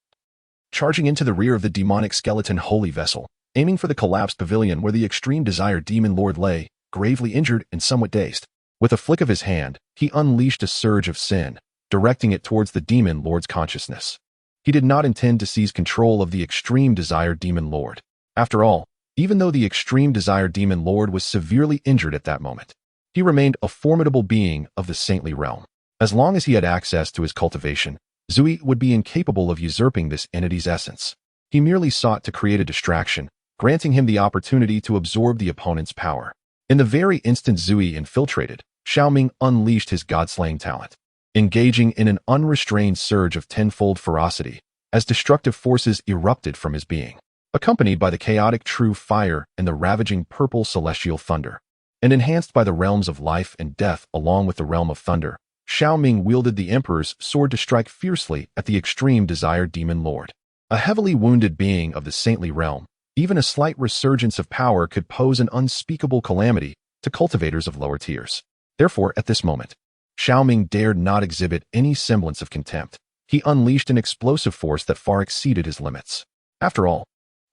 charging into the rear of the demonic skeleton holy vessel, aiming for the collapsed pavilion where the Extreme Desire Demon Lord lay, gravely injured and somewhat dazed. With a flick of his hand, he unleashed a surge of sin, directing it towards the Demon Lord's consciousness. He did not intend to seize control of the Extreme Desire Demon Lord. After all, even though the Extreme Desire Demon Lord was severely injured at that moment, he remained a formidable being of the saintly realm. As long as he had access to his cultivation, Zui would be incapable of usurping this entity's essence. He merely sought to create a distraction, granting him the opportunity to absorb the opponent's power. In the very instant Zui infiltrated, Xiao Ming unleashed his god-slaying talent, engaging in an unrestrained surge of tenfold ferocity as destructive forces erupted from his being, accompanied by the chaotic true fire and the ravaging purple celestial thunder, and enhanced by the realms of life and death along with the realm of thunder. Xiao Ming wielded the Emperor's sword to strike fiercely at the Extreme Desire Demon Lord. A heavily wounded being of the saintly realm, even a slight resurgence of power could pose an unspeakable calamity to cultivators of lower tiers. Therefore, at this moment, Xiao Ming dared not exhibit any semblance of contempt. He unleashed an explosive force that far exceeded his limits. After all,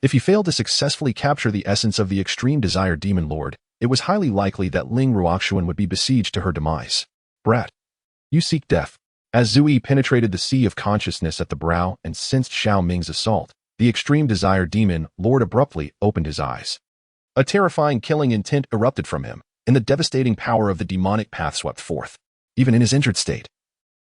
if he failed to successfully capture the essence of the Extreme Desire Demon Lord, it was highly likely that Ling Ruoxuan would be besieged to her demise. Brat, you seek death. As Zui penetrated the sea of consciousness at the brow and sensed Xiao Ming's assault, the Extreme Desire Demon Lord abruptly opened his eyes. A terrifying killing intent erupted from him, and the devastating power of the demonic path swept forth. Even in his injured state,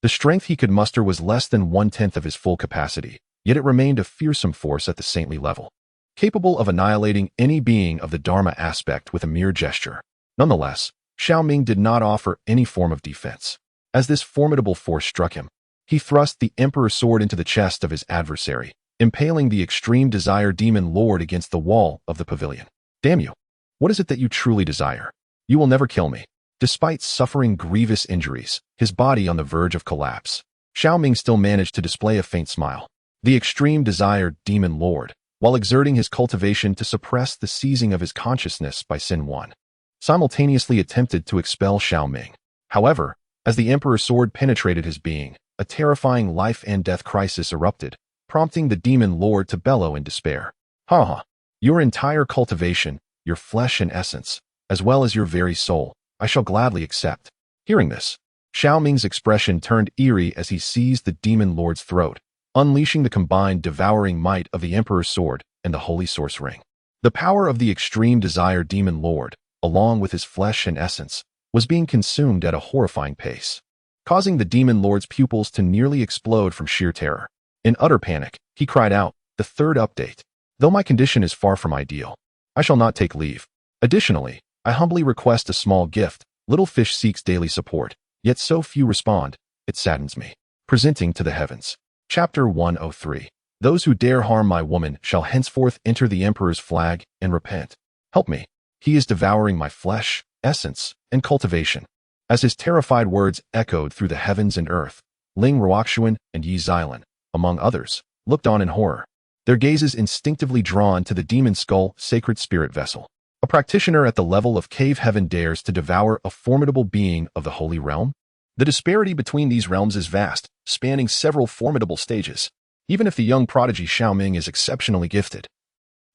the strength he could muster was less than 1/10 of his full capacity, yet it remained a fearsome force at the saintly level, capable of annihilating any being of the Dharma aspect with a mere gesture. Nonetheless, Xiao Ming did not offer any form of defense. As this formidable force struck him, he thrust the Emperor's sword into the chest of his adversary, impaling the Extreme Desire Demon Lord against the wall of the pavilion. Damn you! What is it that you truly desire? You will never kill me. Despite suffering grievous injuries, his body on the verge of collapse, Xiao Ming still managed to display a faint smile. The Extreme Desire Demon Lord, while exerting his cultivation to suppress the seizing of his consciousness by Sin 1, simultaneously attempted to expel Xiao Ming. However, as the Emperor's sword penetrated his being, a terrifying life-and-death crisis erupted, prompting the demon lord to bellow in despair. "Ha ha! Your entire cultivation, your flesh and essence, as well as your very soul, I shall gladly accept." Hearing this, Xiao Ming's expression turned eerie as he seized the demon lord's throat, unleashing the combined devouring might of the Emperor's sword and the Holy Source Ring. The power of the extreme desire demon lord, along with his flesh and essence, was being consumed at a horrifying pace, causing the demon lord's pupils to nearly explode from sheer terror. In utter panic, he cried out, "The third update. Though my condition is far from ideal, I shall not take leave. Additionally, I humbly request a small gift. Little fish seeks daily support, yet so few respond. It saddens me." Presenting to the heavens. Chapter 103. Those who dare harm my woman shall henceforth enter the Emperor's flag and repent. Help me. He is devouring my flesh, essence, and cultivation. As his terrified words echoed through the heavens and earth, Ling Ruoxuan and Yi Xilan, among others, looked on in horror, their gazes instinctively drawn to the demon skull sacred spirit vessel. A practitioner at the level of cave heaven dares to devour a formidable being of the holy realm? The disparity between these realms is vast, spanning several formidable stages. Even if the young prodigy Xiao Ming is exceptionally gifted,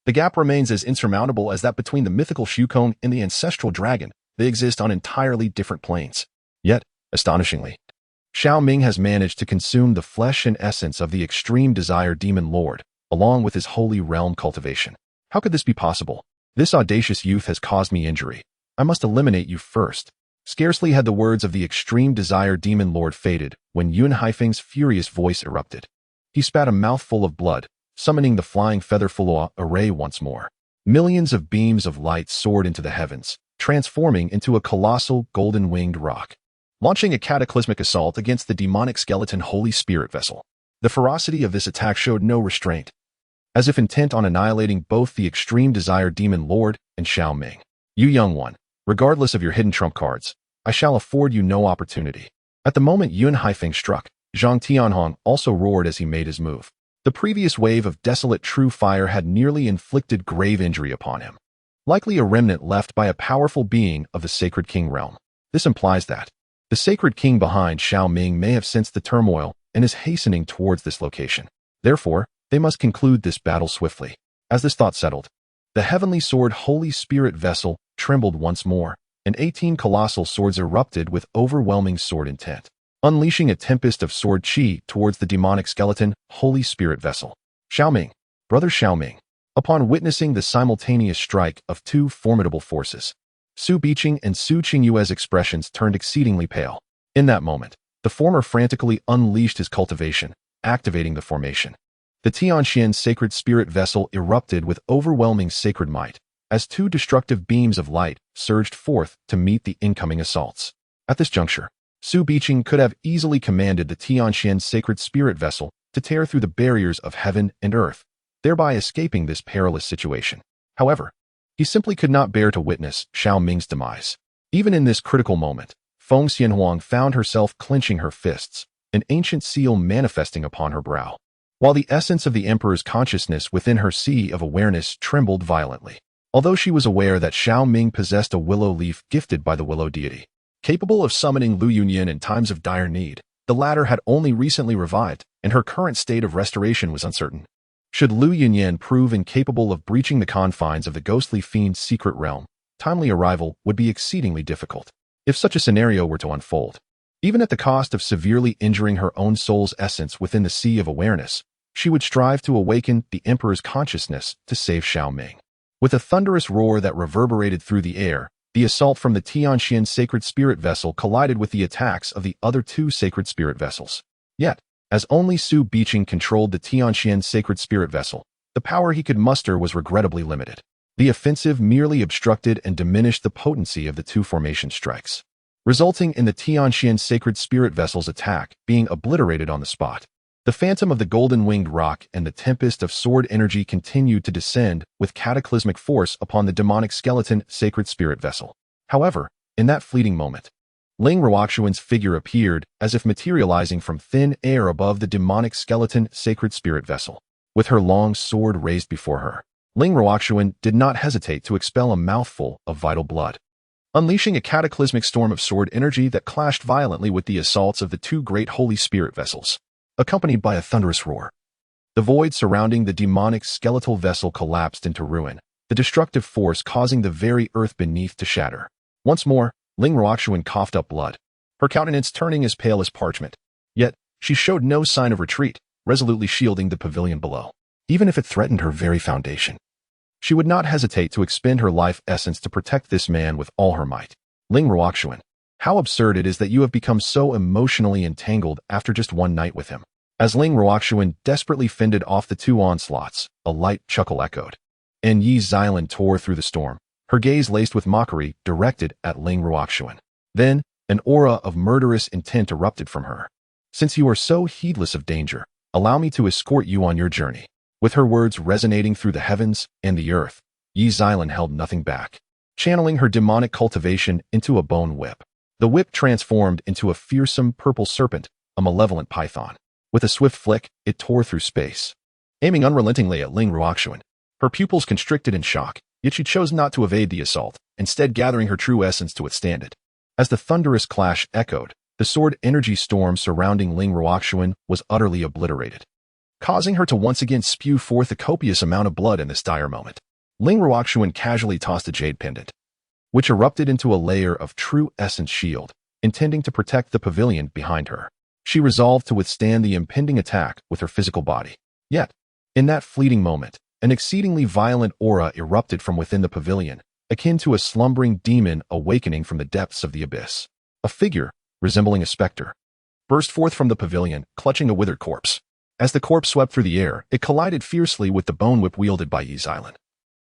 the gap remains as insurmountable as that between the mythical Shukong and the ancestral dragon. They exist on entirely different planes. Yet, astonishingly, Xiao Ming has managed to consume the flesh and essence of the extreme desire demon lord, along with his holy realm cultivation. How could this be possible? This audacious youth has caused me injury. I must eliminate you first. Scarcely had the words of the extreme desire demon lord faded when Yun Haifeng's furious voice erupted. He spat a mouthful of blood, summoning the flying feather Fulua array once more. Millions of beams of light soared into the heavens, transforming into a colossal golden-winged rock, launching a cataclysmic assault against the demonic skeleton Holy Spirit vessel. The ferocity of this attack showed no restraint, as if intent on annihilating both the extreme desire demon lord and Xiao Ming. "You young one, regardless of your hidden trump cards, I shall afford you no opportunity." At the moment Yun Haifeng struck, Zhang Tianhong also roared as he made his move. The previous wave of desolate true fire had nearly inflicted grave injury upon him, likely a remnant left by a powerful being of the Sacred King realm. This implies that the Sacred King behind Xiao Ming may have sensed the turmoil and is hastening towards this location. Therefore, they must conclude this battle swiftly. As this thought settled, the heavenly sword Holy Spirit vessel trembled once more, and 18 colossal swords erupted with overwhelming sword intent, unleashing a tempest of sword chi towards the demonic skeleton Holy Spirit vessel. Xiao Ming, brother Xiao Ming. Upon witnessing the simultaneous strike of two formidable forces, Su Biqing and Su Qingyue's expressions turned exceedingly pale. In that moment, the former frantically unleashed his cultivation, activating the formation. The Tianxian sacred spirit vessel erupted with overwhelming sacred might, as two destructive beams of light surged forth to meet the incoming assaults. At this juncture, Su Biqing could have easily commanded the Tianxian sacred spirit vessel to tear through the barriers of heaven and earth, thereby escaping this perilous situation. However, he simply could not bear to witness Xiao Ming's demise. Even in this critical moment, Feng Xianhuang found herself clenching her fists, an ancient seal manifesting upon her brow, while the essence of the Emperor's consciousness within her sea of awareness trembled violently. Although she was aware that Xiao Ming possessed a willow leaf gifted by the willow deity, capable of summoning Lu Yunyan in times of dire need, the latter had only recently revived, and her current state of restoration was uncertain. Should Lu Yunyan prove incapable of breaching the confines of the ghostly fiend's secret realm, timely arrival would be exceedingly difficult. If such a scenario were to unfold, even at the cost of severely injuring her own soul's essence within the sea of awareness, she would strive to awaken the Emperor's consciousness to save Xiao Ming. With a thunderous roar that reverberated through the air, the assault from the Tianxian sacred spirit vessel collided with the attacks of the other two sacred spirit vessels. Yet, as only Su Biqing controlled the Tianxian sacred spirit vessel, the power he could muster was regrettably limited. The offensive merely obstructed and diminished the potency of the two formation strikes, resulting in the Tianxian sacred spirit vessel's attack being obliterated on the spot. The phantom of the golden-winged rock and the tempest of sword energy continued to descend with cataclysmic force upon the demonic skeleton sacred spirit vessel. However, in that fleeting moment, Ling Ruoxuan's figure appeared as if materializing from thin air above the demonic skeleton sacred spirit vessel. With her long sword raised before her, Ling Ruoxuan did not hesitate to expel a mouthful of vital blood. unleashing a cataclysmic storm of sword energy that clashed violently with the assaults of the two great Holy Spirit vessels, accompanied by a thunderous roar. The void surrounding the demonic skeletal vessel collapsed into ruin, the destructive force causing the very earth beneath to shatter. Once more, Ling Ruoxuan coughed up blood, her countenance turning as pale as parchment. Yet, she showed no sign of retreat, resolutely shielding the pavilion below. Even if it threatened her very foundation, she would not hesitate to expend her life essence to protect this man with all her might. Ling Ruoxuan, how absurd it is that you have become so emotionally entangled after just one night with him. As Ling Ruoxuan desperately fended off the two onslaughts, a light chuckle echoed. And Yi Xilan tore through the storm, her gaze laced with mockery directed at Ling Ruoxuan. Then, an aura of murderous intent erupted from her. Since you are so heedless of danger, allow me to escort you on your journey. With her words resonating through the heavens and the earth, Yi Xilan held nothing back, channeling her demonic cultivation into a bone whip. The whip transformed into a fearsome purple serpent, a malevolent python. With a swift flick, it tore through space, aiming unrelentingly at Ling Ruoxuan. Her pupils constricted in shock, yet she chose not to evade the assault, instead gathering her true essence to withstand it. As the thunderous clash echoed, the sword energy storm surrounding Ling Ruoxuan was utterly obliterated, causing her to once again spew forth a copious amount of blood in this dire moment. Ling Ruoxuan casually tossed a jade pendant, which erupted into a layer of true essence shield, intending to protect the pavilion behind her. She resolved to withstand the impending attack with her physical body. Yet, in that fleeting moment, an exceedingly violent aura erupted from within the pavilion, akin to a slumbering demon awakening from the depths of the abyss. A figure, resembling a specter, burst forth from the pavilion, clutching a withered corpse. As the corpse swept through the air, it collided fiercely with the bone whip wielded by Yi Xilan,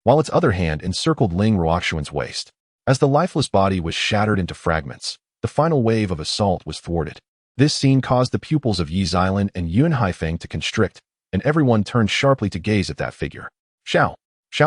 while its other hand encircled Ling Ruoxuan's waist. As the lifeless body was shattered into fragments, the final wave of assault was thwarted. This scene caused the pupils of Yi Xilan and Yun Haifeng to constrict, and everyone turned sharply to gaze at that figure. Xiao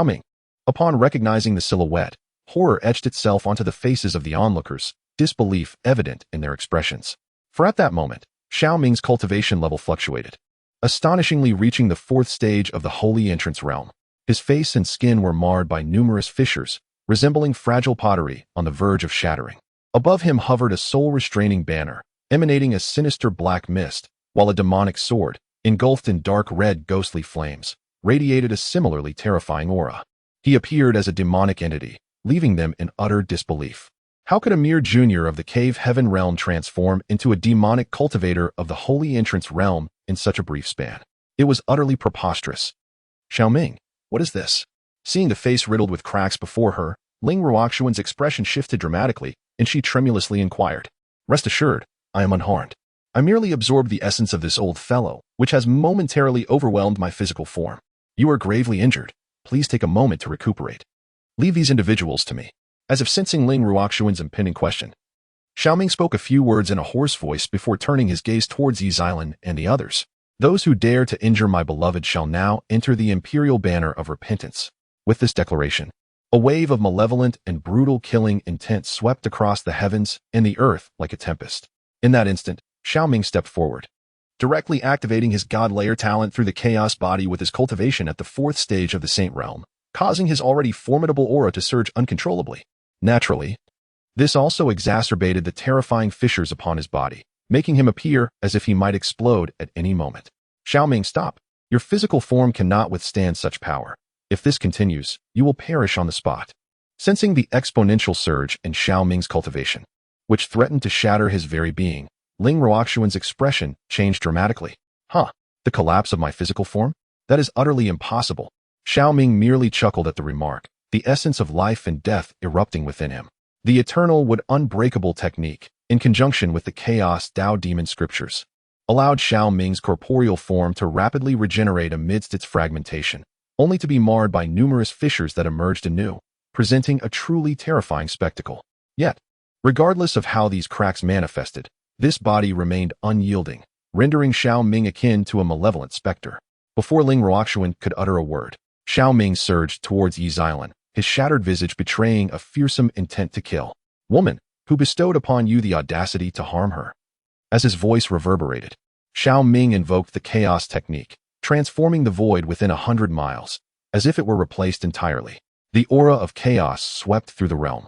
Ming. Upon recognizing the silhouette, horror etched itself onto the faces of the onlookers, disbelief evident in their expressions. For at that moment, Xiao Ming's cultivation level fluctuated, astonishingly reaching the 4th stage of the Holy Entrance realm. His face and skin were marred by numerous fissures, resembling fragile pottery on the verge of shattering. Above him hovered a soul-restraining banner, emanating a sinister black mist, while a demonic sword, engulfed in dark red ghostly flames, radiated a similarly terrifying aura. He appeared as a demonic entity, leaving them in utter disbelief. How could a mere junior of the Cave Heaven realm transform into a demonic cultivator of the Holy Entrance realm in such a brief span? It was utterly preposterous. Xiao Ming, what is this? Seeing the face riddled with cracks before her, Ling Ruoxuan's expression shifted dramatically, and she tremulously inquired. Rest assured, I am unharmed. I merely absorbed the essence of this old fellow, which has momentarily overwhelmed my physical form. You are gravely injured. Please take a moment to recuperate. Leave these individuals to me. As if sensing Ling Ruoxuan's impending question, Xiao Ming spoke a few words in a hoarse voice before turning his gaze towards Yi Xilan and the others. Those who dare to injure my beloved shall now enter the imperial banner of repentance. With this declaration, a wave of malevolent and brutal killing intent swept across the heavens and the earth like a tempest. In that instant, Xiao Ming stepped forward, directly activating his God-layer talent through the chaos body with his cultivation at the 4th stage of the Saint Realm, causing his already formidable aura to surge uncontrollably. Naturally, this also exacerbated the terrifying fissures upon his body, making him appear as if he might explode at any moment. Xiao Ming, stop. Your physical form cannot withstand such power. If this continues, you will perish on the spot. Sensing the exponential surge in Xiao Ming's cultivation, which threatened to shatter his very being, Ling Ruoxuan's expression changed dramatically. The collapse of my physical form? That is utterly impossible. Xiao Ming merely chuckled at the remark, the essence of life and death erupting within him. The eternal would unbreakable technique, in conjunction with the chaos Tao demon scriptures, allowed Xiao Ming's corporeal form to rapidly regenerate amidst its fragmentation, only to be marred by numerous fissures that emerged anew, presenting a truly terrifying spectacle. Yet, regardless of how these cracks manifested, this body remained unyielding, rendering Xiao Ming akin to a malevolent specter. Before Ling Ruoxuan could utter a word, Xiao Ming surged towards Yi Xilan, his shattered visage betraying a fearsome intent to kill. Woman, who bestowed upon you the audacity to harm her? As his voice reverberated, Xiao Ming invoked the chaos technique, transforming the void within 100 miles, as if it were replaced entirely. The aura of chaos swept through the realm,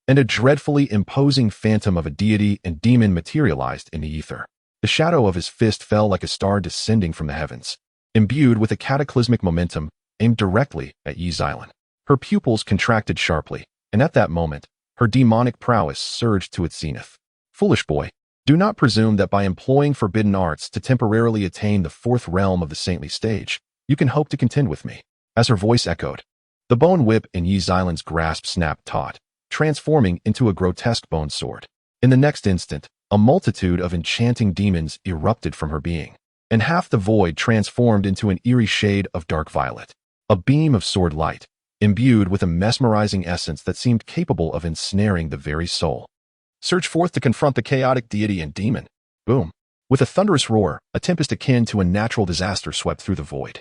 and a dreadfully imposing phantom of a deity and demon materialized in the ether. The shadow of his fist fell like a star descending from the heavens, imbued with a cataclysmic momentum aimed directly at Yi Xiaolan. Her pupils contracted sharply, and at that moment, her demonic prowess surged to its zenith. Foolish boy, do not presume that by employing forbidden arts to temporarily attain the fourth realm of the saintly stage, you can hope to contend with me. As her voice echoed, the bone whip in Yi Xiaolan's grasp snapped taut, transforming into a grotesque bone sword. In the next instant, a multitude of enchanting demons erupted from her being, and half the void transformed into an eerie shade of dark violet. A beam of sword light, imbued with a mesmerizing essence that seemed capable of ensnaring the very soul. Surge forth to confront the chaotic deity and demon. Boom. With a thunderous roar, a tempest akin to a natural disaster swept through the void,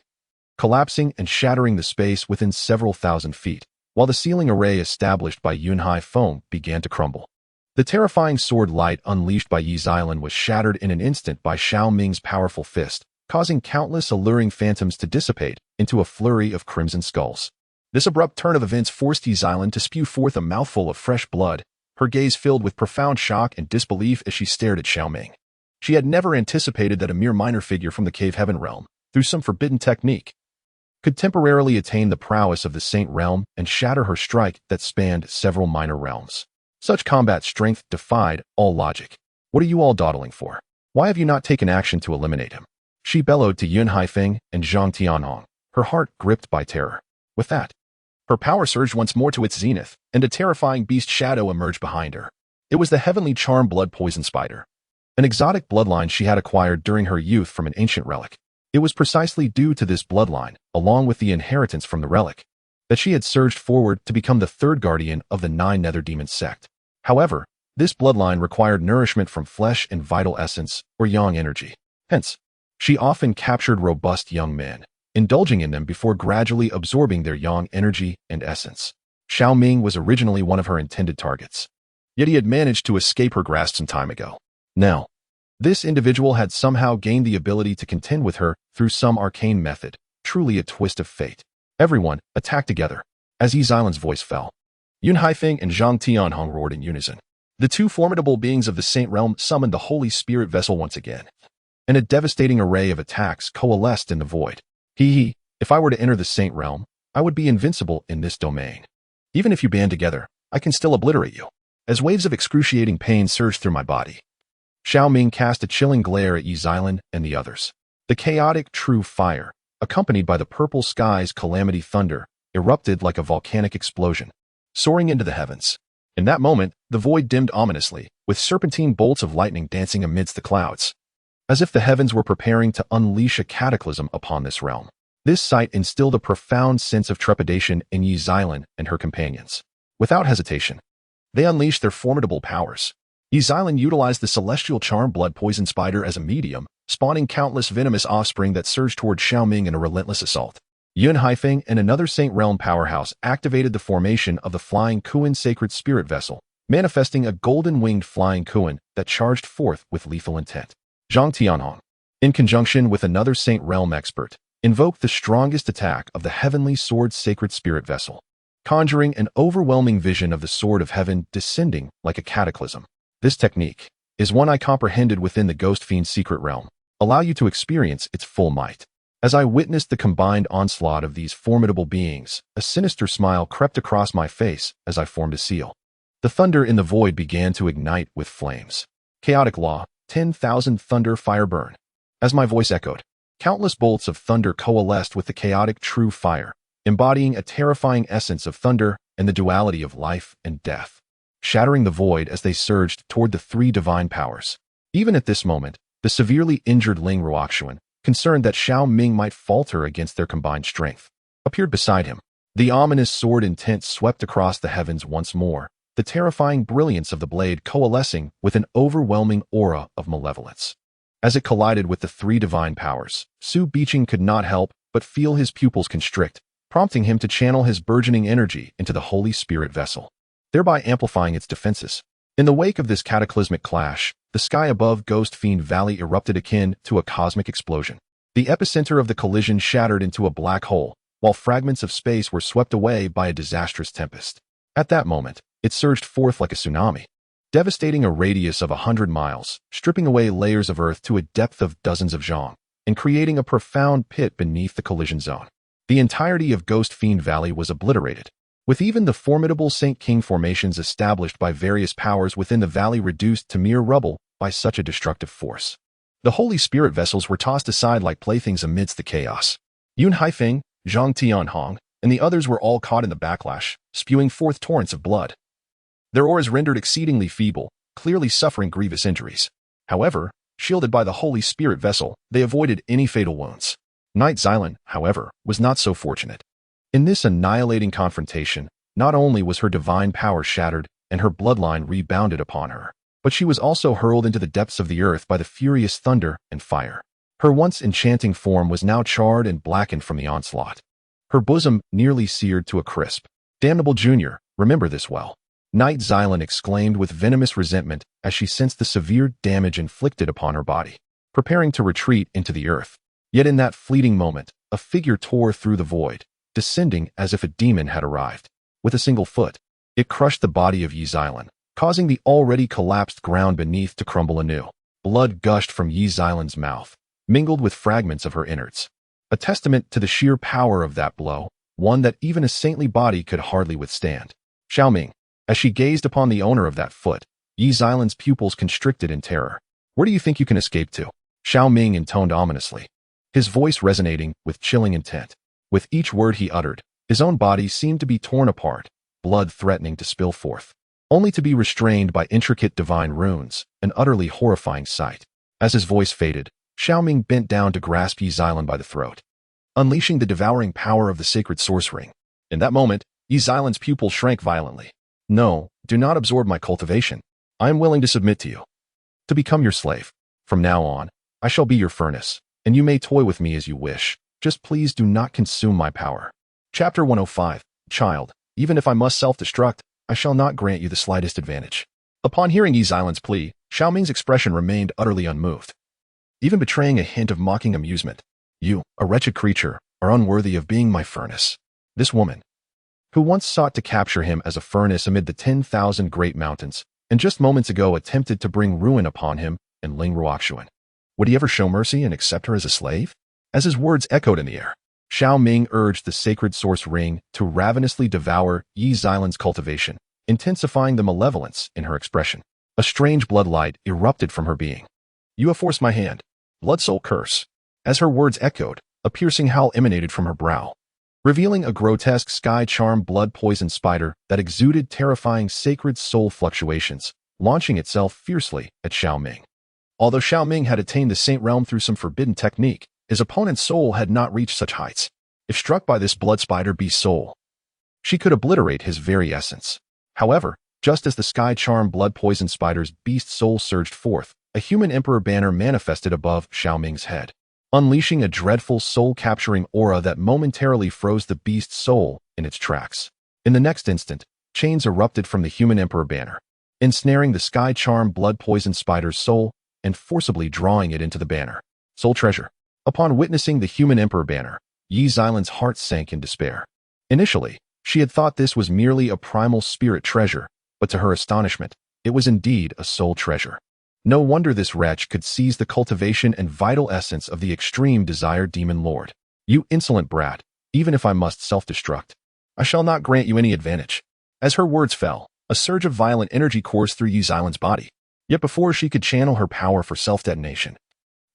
collapsing and shattering the space within several thousand feet, while the sealing array established by Yunhai foam began to crumble. The terrifying sword light unleashed by Yi Xiaolan was shattered in an instant by Xiao Ming's powerful fist, causing countless alluring phantoms to dissipate into a flurry of crimson skulls. This abrupt turn of events forced Yi Xiaolan to spew forth a mouthful of fresh blood, her gaze filled with profound shock and disbelief as she stared at Xiao Ming. She had never anticipated that a mere minor figure from the Cave Heaven realm, through some forbidden technique, could temporarily attain the prowess of the Saint realm and shatter her strike that spanned several minor realms. Such combat strength defied all logic. What are you all dawdling for? Why have you not taken action to eliminate him? She bellowed to Yun Haifeng and Zhang Tianhong, her heart gripped by terror. With that, her power surged once more to its zenith, and a terrifying beast shadow emerged behind her. It was the heavenly charm blood poison spider, an exotic bloodline she had acquired during her youth from an ancient relic. It was precisely due to this bloodline, along with the inheritance from the relic, that she had surged forward to become the third guardian of the 9 nether demon sect. However, this bloodline required nourishment from flesh and vital essence, or yang energy. Hence, she often captured robust young men, indulging in them before gradually absorbing their yang energy and essence. Xiao Ming was originally one of her intended targets, yet he had managed to escape her grasp some time ago. Now, this individual had somehow gained the ability to contend with her through some arcane method, truly a twist of fate. Everyone, attack together. As Yi Xiaolan's voice fell, Yun Haifeng and Zhang Tianhong roared in unison. The two formidable beings of the Saint Realm summoned the Holy Spirit vessel once again, and a devastating array of attacks coalesced in the void. If I were to enter the Saint Realm, I would be invincible in this domain. Even if you band together, I can still obliterate you. As waves of excruciating pain surged through my body, Xiao Ming cast a chilling glare at Yi Xiaolan and the others. The chaotic true fire, accompanied by the purple sky's calamity thunder, erupted like a volcanic explosion, soaring into the heavens. In that moment, the void dimmed ominously, with serpentine bolts of lightning dancing amidst the clouds, as if the heavens were preparing to unleash a cataclysm upon this realm. This sight instilled a profound sense of trepidation in Yi Xiaolan and her companions. Without hesitation, they unleashed their formidable powers. Yi Xiaolan utilized the celestial charm blood poison spider as a medium, spawning countless venomous offspring that surged toward Xiao Ming in a relentless assault. Yun Haifeng and another Saint Realm powerhouse activated the formation of the Flying Kuan Sacred Spirit Vessel, manifesting a golden-winged flying Kuan that charged forth with lethal intent. Zhang Tianhong, in conjunction with another Saint Realm expert, invoked the strongest attack of the Heavenly Sword Sacred Spirit Vessel, conjuring an overwhelming vision of the Sword of Heaven descending like a cataclysm. This technique is one I comprehended within the Ghost Fiend's secret realm, allow you to experience its full might. As I witnessed the combined onslaught of these formidable beings, a sinister smile crept across my face as I formed a seal. The thunder in the void began to ignite with flames. Chaotic law, 10,000 thunder fire burn. As my voice echoed, countless bolts of thunder coalesced with the chaotic true fire, embodying a terrifying essence of thunder and the duality of life and death, shattering the void as they surged toward the 3 divine powers. Even at this moment, the severely injured Ling Ruoxuan, concerned that Xiao Ming might falter against their combined strength, appeared beside him. The ominous sword intent swept across the heavens once more, the terrifying brilliance of the blade coalescing with an overwhelming aura of malevolence. As it collided with the 3 divine powers, Su Biqing could not help but feel his pupils constrict, prompting him to channel his burgeoning energy into the Holy Spirit vessel, thereby amplifying its defenses. In the wake of this cataclysmic clash, the sky above Ghost Fiend Valley erupted akin to a cosmic explosion. The epicenter of the collision shattered into a black hole, while fragments of space were swept away by a disastrous tempest. At that moment, It surged forth like a tsunami, devastating a radius of 100 miles, stripping away layers of earth to a depth of dozens of zhang, and creating a profound pit beneath the collision zone. The entirety of Ghost Fiend Valley was obliterated, with even the formidable St. King formations established by various powers within the valley reduced to mere rubble by such a destructive force. The Holy Spirit vessels were tossed aside like playthings amidst the chaos. Yun Haifeng, Zhang Tianhong, and the others were all caught in the backlash, spewing forth torrents of blood. Their auras rendered exceedingly feeble, clearly suffering grievous injuries. However, shielded by the Holy Spirit vessel, they avoided any fatal wounds. Knight Xylan, however, was not so fortunate. In this annihilating confrontation, not only was her divine power shattered and her bloodline rebounded upon her, but she was also hurled into the depths of the earth by the furious thunder and fire. Her once enchanting form was now charred and blackened from the onslaught. Her bosom nearly seared to a crisp. "Damnable Junior, remember this well," Knight Xylan exclaimed with venomous resentment as she sensed the severe damage inflicted upon her body, preparing to retreat into the earth. Yet in that fleeting moment, a figure tore through the void, descending as if a demon had arrived. With a single foot, it crushed the body of Yi Xylan, causing the already collapsed ground beneath to crumble anew. Blood gushed from Yi Xylan's mouth, mingled with fragments of her innards. A testament to the sheer power of that blow, one that even a saintly body could hardly withstand. Xiao Ming, as she gazed upon the owner of that foot, Yi Xylan's pupils constricted in terror. "Where do you think you can escape to?" Xiao Ming intoned ominously, his voice resonating with chilling intent. With each word he uttered, his own body seemed to be torn apart, blood threatening to spill forth, only to be restrained by intricate divine runes, an utterly horrifying sight. As his voice faded, Xiao Ming bent down to grasp Yi Xylan by the throat, unleashing the devouring power of the sacred source ring. In that moment, Yi Xylan's pupils shrank violently. "No, do not absorb my cultivation. I am willing to submit to you, to become your slave. From now on, I shall be your furnace, and you may toy with me as you wish. Just please do not consume my power." Chapter 105. Child, even if I must self-destruct, I shall not grant you the slightest advantage. Upon hearing Yi Xylan's plea, Xiao Ming's expression remained utterly unmoved, even betraying a hint of mocking amusement. "You, a wretched creature, are unworthy of being my furnace." This woman, who once sought to capture him as a furnace amid the 10,000 great mountains, and just moments ago attempted to bring ruin upon him and Ling Ruoxuan. Would he ever show mercy and accept her as a slave? As his words echoed in the air, Xiao Ming urged the sacred source ring to ravenously devour Yi Xylan's cultivation, intensifying the malevolence in her expression. A strange bloodlight erupted from her being. "You have forced my hand. Blood soul curse." As her words echoed, a piercing howl emanated from her brow, revealing a grotesque sky-charmed blood-poisoned spider that exuded terrifying sacred soul fluctuations, launching itself fiercely at Xiao Ming. Although Xiao Ming had attained the Saint Realm through some forbidden technique, his opponent's soul had not reached such heights. If struck by this blood spider beast's soul, she could obliterate his very essence. However, just as the sky-charmed blood-poisoned spider's beast soul surged forth, a human emperor banner manifested above Xiao Ming's head, unleashing a dreadful soul-capturing aura that momentarily froze the beast's soul in its tracks. In the next instant, chains erupted from the human emperor banner, ensnaring the sky-charmed blood-poisoned spider's soul and forcibly drawing it into the banner. Soul treasure. Upon witnessing the human emperor banner, Yi Xylan's heart sank in despair. Initially, she had thought this was merely a primal spirit treasure, but to her astonishment, it was indeed a soul treasure. No wonder this wretch could seize the cultivation and vital essence of the extreme desire demon lord. "You insolent brat, even if I must self-destruct, I shall not grant you any advantage." As her words fell, a surge of violent energy coursed through Yi Xylan's body. Yet before she could channel her power for self-detonation,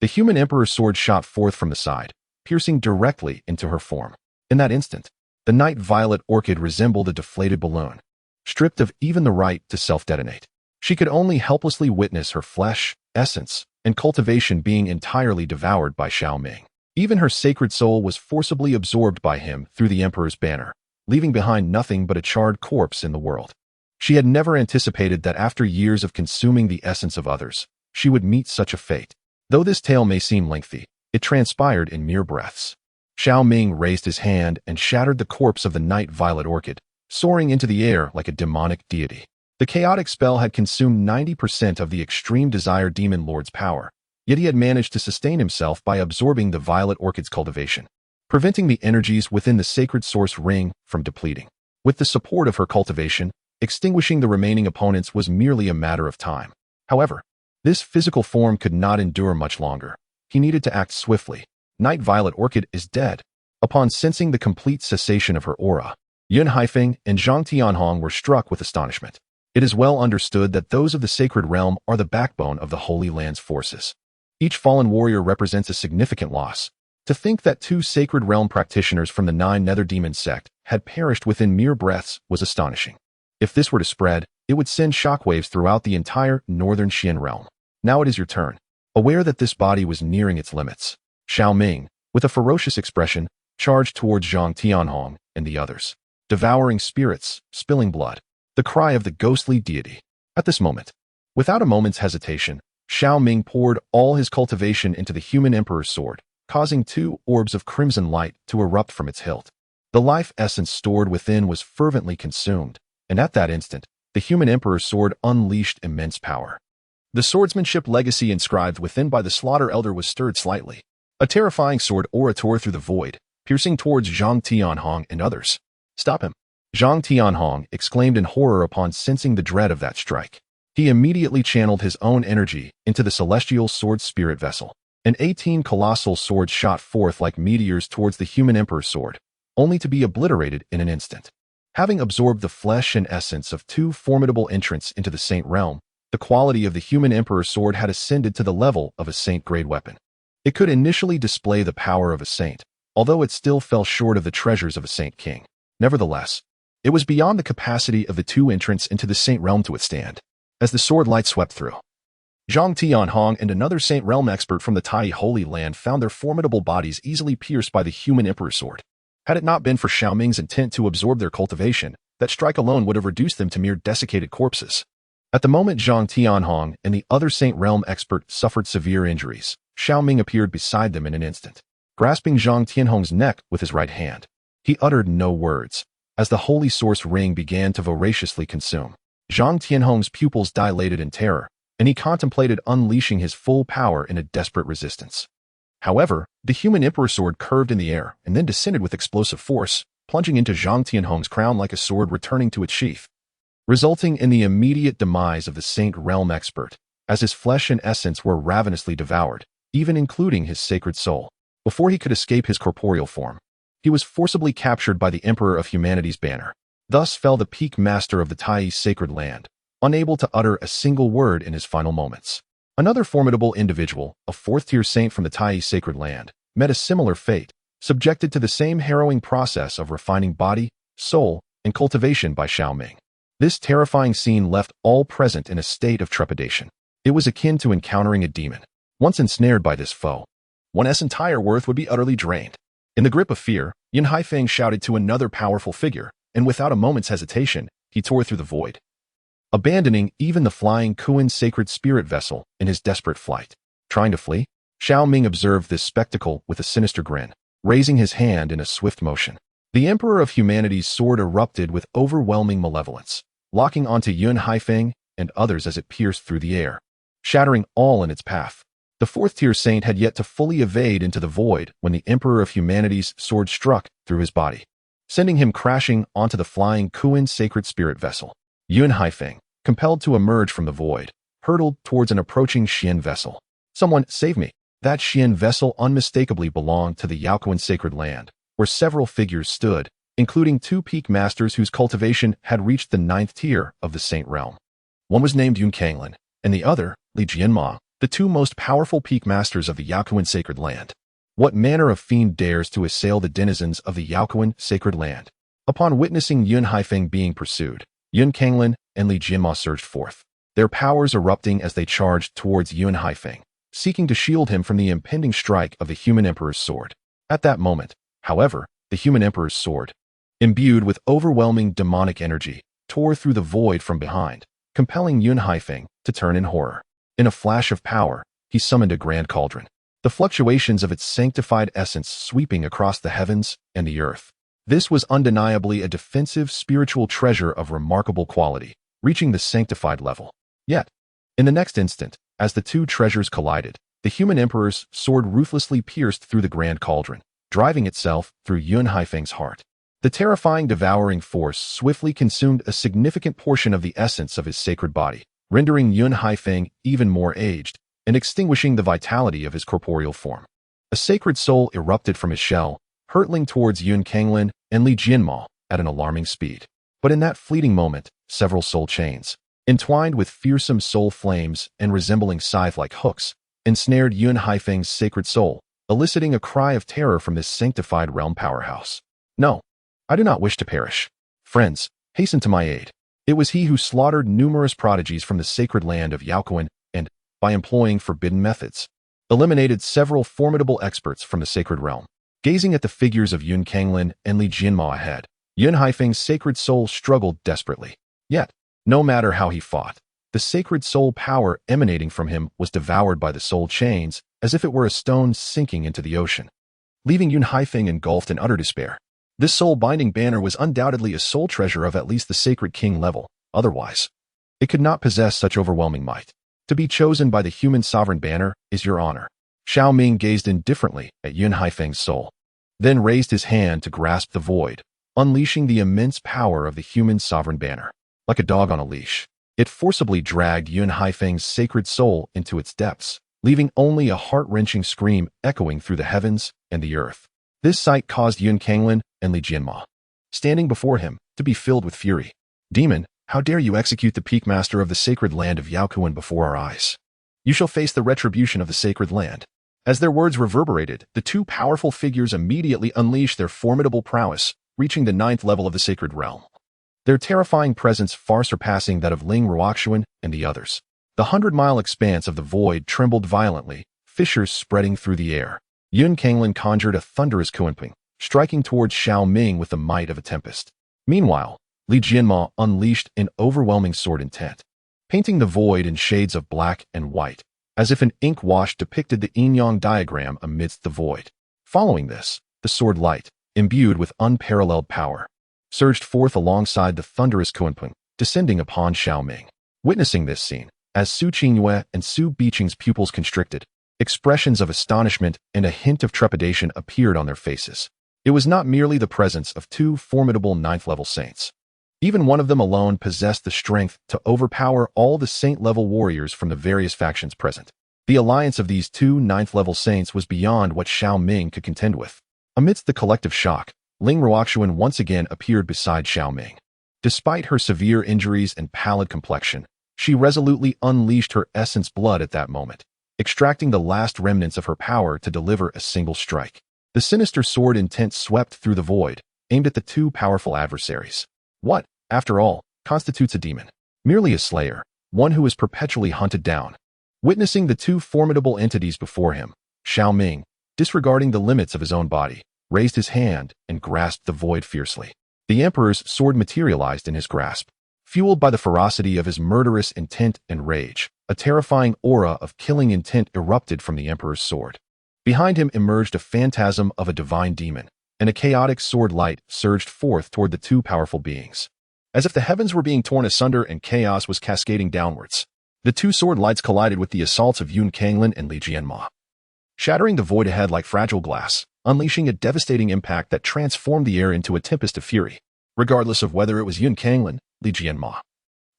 the human emperor's sword shot forth from the side, piercing directly into her form. In that instant, the night violet orchid resembled a deflated balloon, stripped of even the right to self-detonate. She could only helplessly witness her flesh, essence, and cultivation being entirely devoured by Xiao Ming. Even her sacred soul was forcibly absorbed by him through the emperor's banner, leaving behind nothing but a charred corpse in the world. She had never anticipated that after years of consuming the essence of others, she would meet such a fate. Though this tale may seem lengthy, it transpired in mere breaths. Xiao Ming raised his hand and shattered the corpse of the night violet orchid, soaring into the air like a demonic deity. The chaotic spell had consumed 90% of the extreme desire demon lord's power, yet he had managed to sustain himself by absorbing the violet orchid's cultivation, preventing the energies within the sacred source ring from depleting. With the support of her cultivation, Extinguishing the remaining opponents was merely a matter of time. However, this physical form could not endure much longer. He needed to act swiftly. Night Violet Orchid is dead. Upon sensing the complete cessation of her aura, Yun Haifeng and Zhang Tianhong were struck with astonishment. It is well understood that those of the sacred realm are the backbone of the Holy Land's forces. Each fallen warrior represents a significant loss. To think that 2 sacred realm practitioners from the 9 nether demon sect had perished within mere breaths was astonishing. If this were to spread, it would send shockwaves throughout the entire northern Xian realm. Now it is your turn. Aware that this body was nearing its limits, Xiao Ming, with a ferocious expression, charged towards Zhang Tianhong and the others. Devouring spirits, spilling blood. The cry of the ghostly deity. At this moment, without a moment's hesitation, Xiao Ming poured all his cultivation into the human emperor's sword, causing 2 orbs of crimson light to erupt from its hilt. The life essence stored within was fervently consumed, and at that instant, the human emperor's sword unleashed immense power. The swordsmanship legacy inscribed within by the Slaughter Elder was stirred slightly. A terrifying sword aura tore through the void, piercing towards Zhang Tianhong and others. Stop him! Zhang Tianhong exclaimed in horror upon sensing the dread of that strike. He immediately channeled his own energy into the celestial sword spirit vessel. 18 colossal swords shot forth like meteors towards the human emperor's sword, only to be obliterated in an instant. Having absorbed the flesh and essence of 2 formidable entrants into the saint realm, the quality of the human emperor's sword had ascended to the level of a saint-grade weapon. It could initially display the power of a saint, although it still fell short of the treasures of a saint king. Nevertheless, it was beyond the capacity of the 2 entrants into the saint realm to withstand. As the sword light swept through, Zhang Tianhong and another saint realm expert from the Tai Holy Land found their formidable bodies easily pierced by the human emperor's sword. Had it not been for Xiao Ming's intent to absorb their cultivation, that strike alone would have reduced them to mere desiccated corpses. At the moment Zhang Tianhong and the other saint realm expert suffered severe injuries, Xiao Ming appeared beside them in an instant. Grasping Zhang Tianhong's neck with his right hand, he uttered no words, as the holy source ring began to voraciously consume. Zhang Tianhong's pupils dilated in terror, and he contemplated unleashing his full power in a desperate resistance. However, the human emperor's sword curved in the air and then descended with explosive force, plunging into Zhang Tianhong's crown like a sword returning to its sheath, resulting in the immediate demise of the saint realm expert, as his flesh and essence were ravenously devoured, even including his sacred soul. Before he could escape his corporeal form, he was forcibly captured by the Emperor of Humanity's banner. Thus fell the peak master of the Tai's sacred land, unable to utter a single word in his final moments. Another formidable individual, a 4th-tier saint from the Tai's sacred land, met a similar fate, subjected to the same harrowing process of refining body, soul, and cultivation by Xiao Ming. This terrifying scene left all present in a state of trepidation. It was akin to encountering a demon. Once ensnared by this foe, one's entire worth would be utterly drained. In the grip of fear, Yun Haifeng shouted to another powerful figure, and without a moment's hesitation, he tore through the void, abandoning even the flying Kuan sacred spirit vessel in his desperate flight. Trying to flee, Xiao Ming observed this spectacle with a sinister grin, raising his hand in a swift motion. The Emperor of Humanity's sword erupted with overwhelming malevolence, locking onto Yun Haifeng and others as it pierced through the air, shattering all in its path. The 4th-tier saint had yet to fully evade into the void when the Emperor of Humanity's sword struck through his body, sending him crashing onto the flying Kuan sacred spirit vessel. Yun Haifeng, compelled to emerge from the void, hurtled towards an approaching Xian vessel. Someone save me! That Xian vessel unmistakably belonged to the Yaoquan sacred land, where several figures stood, including 2 peak masters whose cultivation had reached the 9th tier of the saint realm. One was named Yun Kanglin, and the other, Li Jianma, the 2 most powerful peak masters of the Yaoquan sacred land. What manner of fiend dares to assail the denizens of the Yaoquan sacred land? Upon witnessing Yun Haifeng being pursued, Yun Kanglin and Li Jianma surged forth, their powers erupting as they charged towards Yun Haifeng, seeking to shield him from the impending strike of the human emperor's sword. At that moment, however, the human emperor's sword, imbued with overwhelming demonic energy, tore through the void from behind, compelling Yun Haifeng to turn in horror. In a flash of power, he summoned a grand cauldron, the fluctuations of its sanctified essence sweeping across the heavens and the earth. This was undeniably a defensive spiritual treasure of remarkable quality, reaching the sanctified level. Yet, in the next instant, as the 2 treasures collided, the human emperor's sword ruthlessly pierced through the grand cauldron, driving itself through Yun Haifeng's heart. The terrifying devouring force swiftly consumed a significant portion of the essence of his sacred body, rendering Yun Haifeng even more aged and extinguishing the vitality of his corporeal form. A sacred soul erupted from his shell, hurtling towards Yun Kanglin and Li Jianma at an alarming speed. But in that fleeting moment, several soul chains, entwined with fearsome soul flames and resembling scythe-like hooks, ensnared Yun Haifeng's sacred soul, eliciting a cry of terror from this sanctified realm powerhouse. No, I do not wish to perish. Friends, hasten to my aid. It was he who slaughtered numerous prodigies from the sacred land of Yaokuan and, by employing forbidden methods, eliminated several formidable experts from the sacred realm. Gazing at the figures of Yun Kanglin and Li Jianma ahead, Yun Haifeng's sacred soul struggled desperately. Yet, no matter how he fought, the sacred soul power emanating from him was devoured by the soul chains as if it were a stone sinking into the ocean, leaving Yun Haifeng engulfed in utter despair. This soul-binding banner was undoubtedly a soul treasure of at least the sacred king level, otherwise it could not possess such overwhelming might. To be chosen by the human sovereign banner is your honor. Xiao Ming gazed indifferently at Yun Haifeng's soul, then raised his hand to grasp the void, unleashing the immense power of the human sovereign banner. Like a dog on a leash, it forcibly dragged Yun Haifeng's sacred soul into its depths, leaving only a heart-wrenching scream echoing through the heavens and the earth. This sight caused Yun Kanglin and Li Jianma, standing before him, to be filled with fury. Demon, how dare you execute the peak master of the sacred land of Yaokuan before our eyes? You shall face the retribution of the sacred land. As their words reverberated, the two powerful figures immediately unleashed their formidable prowess, reaching the 9th level of the sacred realm. Their terrifying presence far surpassing that of Ling Ruoxuan and the others. The 100-mile expanse of the void trembled violently, fissures spreading through the air. Yun Kanglin conjured a thunderous kunping, striking towards Xiao Ming with the might of a tempest. Meanwhile, Li Jianma unleashed an overwhelming sword intent, painting the void in shades of black and white, as if an ink wash depicted the yin-yang diagram amidst the void. Following this, the sword light, imbued with unparalleled power, surged forth alongside the thunderous kunping, descending upon Xiao Ming. Witnessing this scene, as Su Qingyue and Su Biqing's pupils constricted, expressions of astonishment and a hint of trepidation appeared on their faces. It was not merely the presence of two formidable 9th-level saints. Even one of them alone possessed the strength to overpower all the saint-level warriors from the various factions present. The alliance of these two 9th-level saints was beyond what Xiao Ming could contend with. Amidst the collective shock, Ling Ruoxuan once again appeared beside Xiao Ming. Despite her severe injuries and pallid complexion, she resolutely unleashed her essence blood at that moment, extracting the last remnants of her power to deliver a single strike. The sinister sword intent swept through the void, aimed at the two powerful adversaries. What, after all, constitutes a demon? Merely a slayer, one who is perpetually hunted down. Witnessing the two formidable entities before him, Xiao Ming, disregarding the limits of his own body, raised his hand and grasped the void fiercely. The Emperor's sword materialized in his grasp. Fueled by the ferocity of his murderous intent and rage, a terrifying aura of killing intent erupted from the Emperor's sword. Behind him emerged a phantasm of a divine demon, and a chaotic sword light surged forth toward the two powerful beings. As if the heavens were being torn asunder and chaos was cascading downwards, the two sword lights collided with the assaults of Yun Kanglin and Li Jianma, shattering the void ahead like fragile glass, unleashing a devastating impact that transformed the air into a tempest of fury. Regardless of whether it was Yun Kanglin, Li Jianma,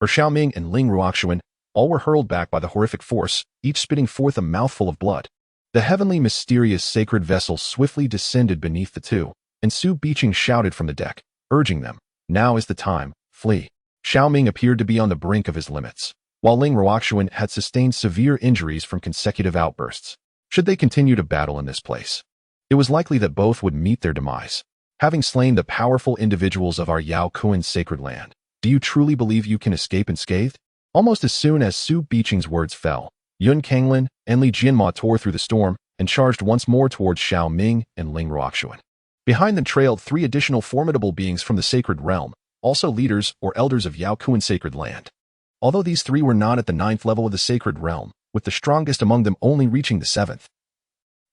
or Xiao Ming and Ling Ruoxuan, all were hurled back by the horrific force, each spitting forth a mouthful of blood. The heavenly mysterious sacred vessel swiftly descended beneath the two, and Su Biqing shouted from the deck, urging them, "Now is the time, flee." Xiao Ming appeared to be on the brink of his limits, while Ling Ruoxuan had sustained severe injuries from consecutive outbursts. Should they continue to battle in this place, it was likely that both would meet their demise. Having slain the powerful individuals of our Yaokuan sacred land, do you truly believe you can escape unscathed? Almost as soon as Su Biqing's words fell, Yun Kanglin and Li Jianma tore through the storm and charged once more towards Xiao Ming and Ling Ruoxuan. Behind them trailed three additional formidable beings from the sacred realm, also leaders or elders of Yaokuan sacred land. Although these three were not at the 9th level of the sacred realm, with the strongest among them only reaching the 7th,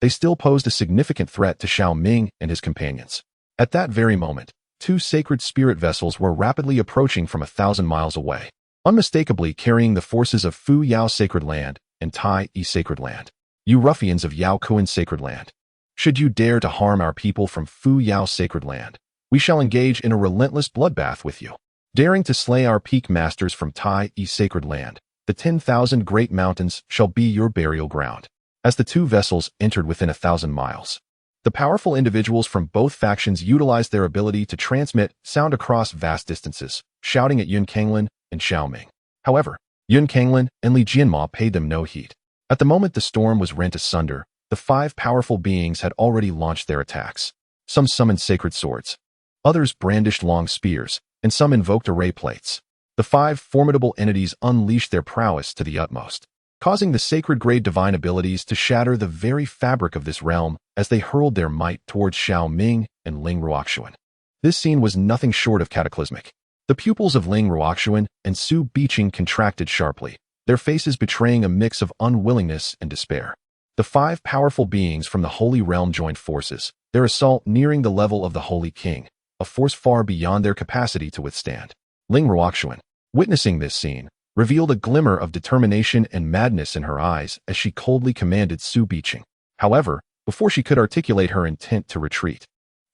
they still posed a significant threat to Xiao Ming and his companions. At that very moment, two sacred spirit vessels were rapidly approaching from 1,000 miles away, unmistakably carrying the forces of Fu Yao sacred land and Tai Yi sacred land. You ruffians of Yaokuan sacred land, should you dare to harm our people from Fu Yao sacred land, We shall engage in a relentless bloodbath with you. Daring to slay our peak masters from Tai Yi sacred land, the 10,000 great mountains shall be your burial ground. As the two vessels entered within 1,000 miles, the powerful individuals from both factions utilized their ability to transmit sound across vast distances, shouting at Yun Kanglin and Xiao Ming. However, Yun Kanglin and Li Jianma paid them no heed. At the moment the storm was rent asunder, the 5 powerful beings had already launched their attacks. Some summoned sacred swords, others brandished long spears, and some invoked array plates. The 5 formidable entities unleashed their prowess to the utmost, causing the sacred-grade divine abilities to shatter the very fabric of this realm as they hurled their might towards Xiao Ming and Ling Ruoxuan. This scene was nothing short of cataclysmic. The pupils of Ling Ruoxuan and Su Biqing contracted sharply, their faces betraying a mix of unwillingness and despair. The 5 powerful beings from the Holy Realm joined forces, their assault nearing the level of the Holy King, a force far beyond their capacity to withstand. Ling Ruoxuan, witnessing this scene, revealed a glimmer of determination and madness in her eyes as she coldly commanded Su Biqing. However, before she could articulate her intent to retreat,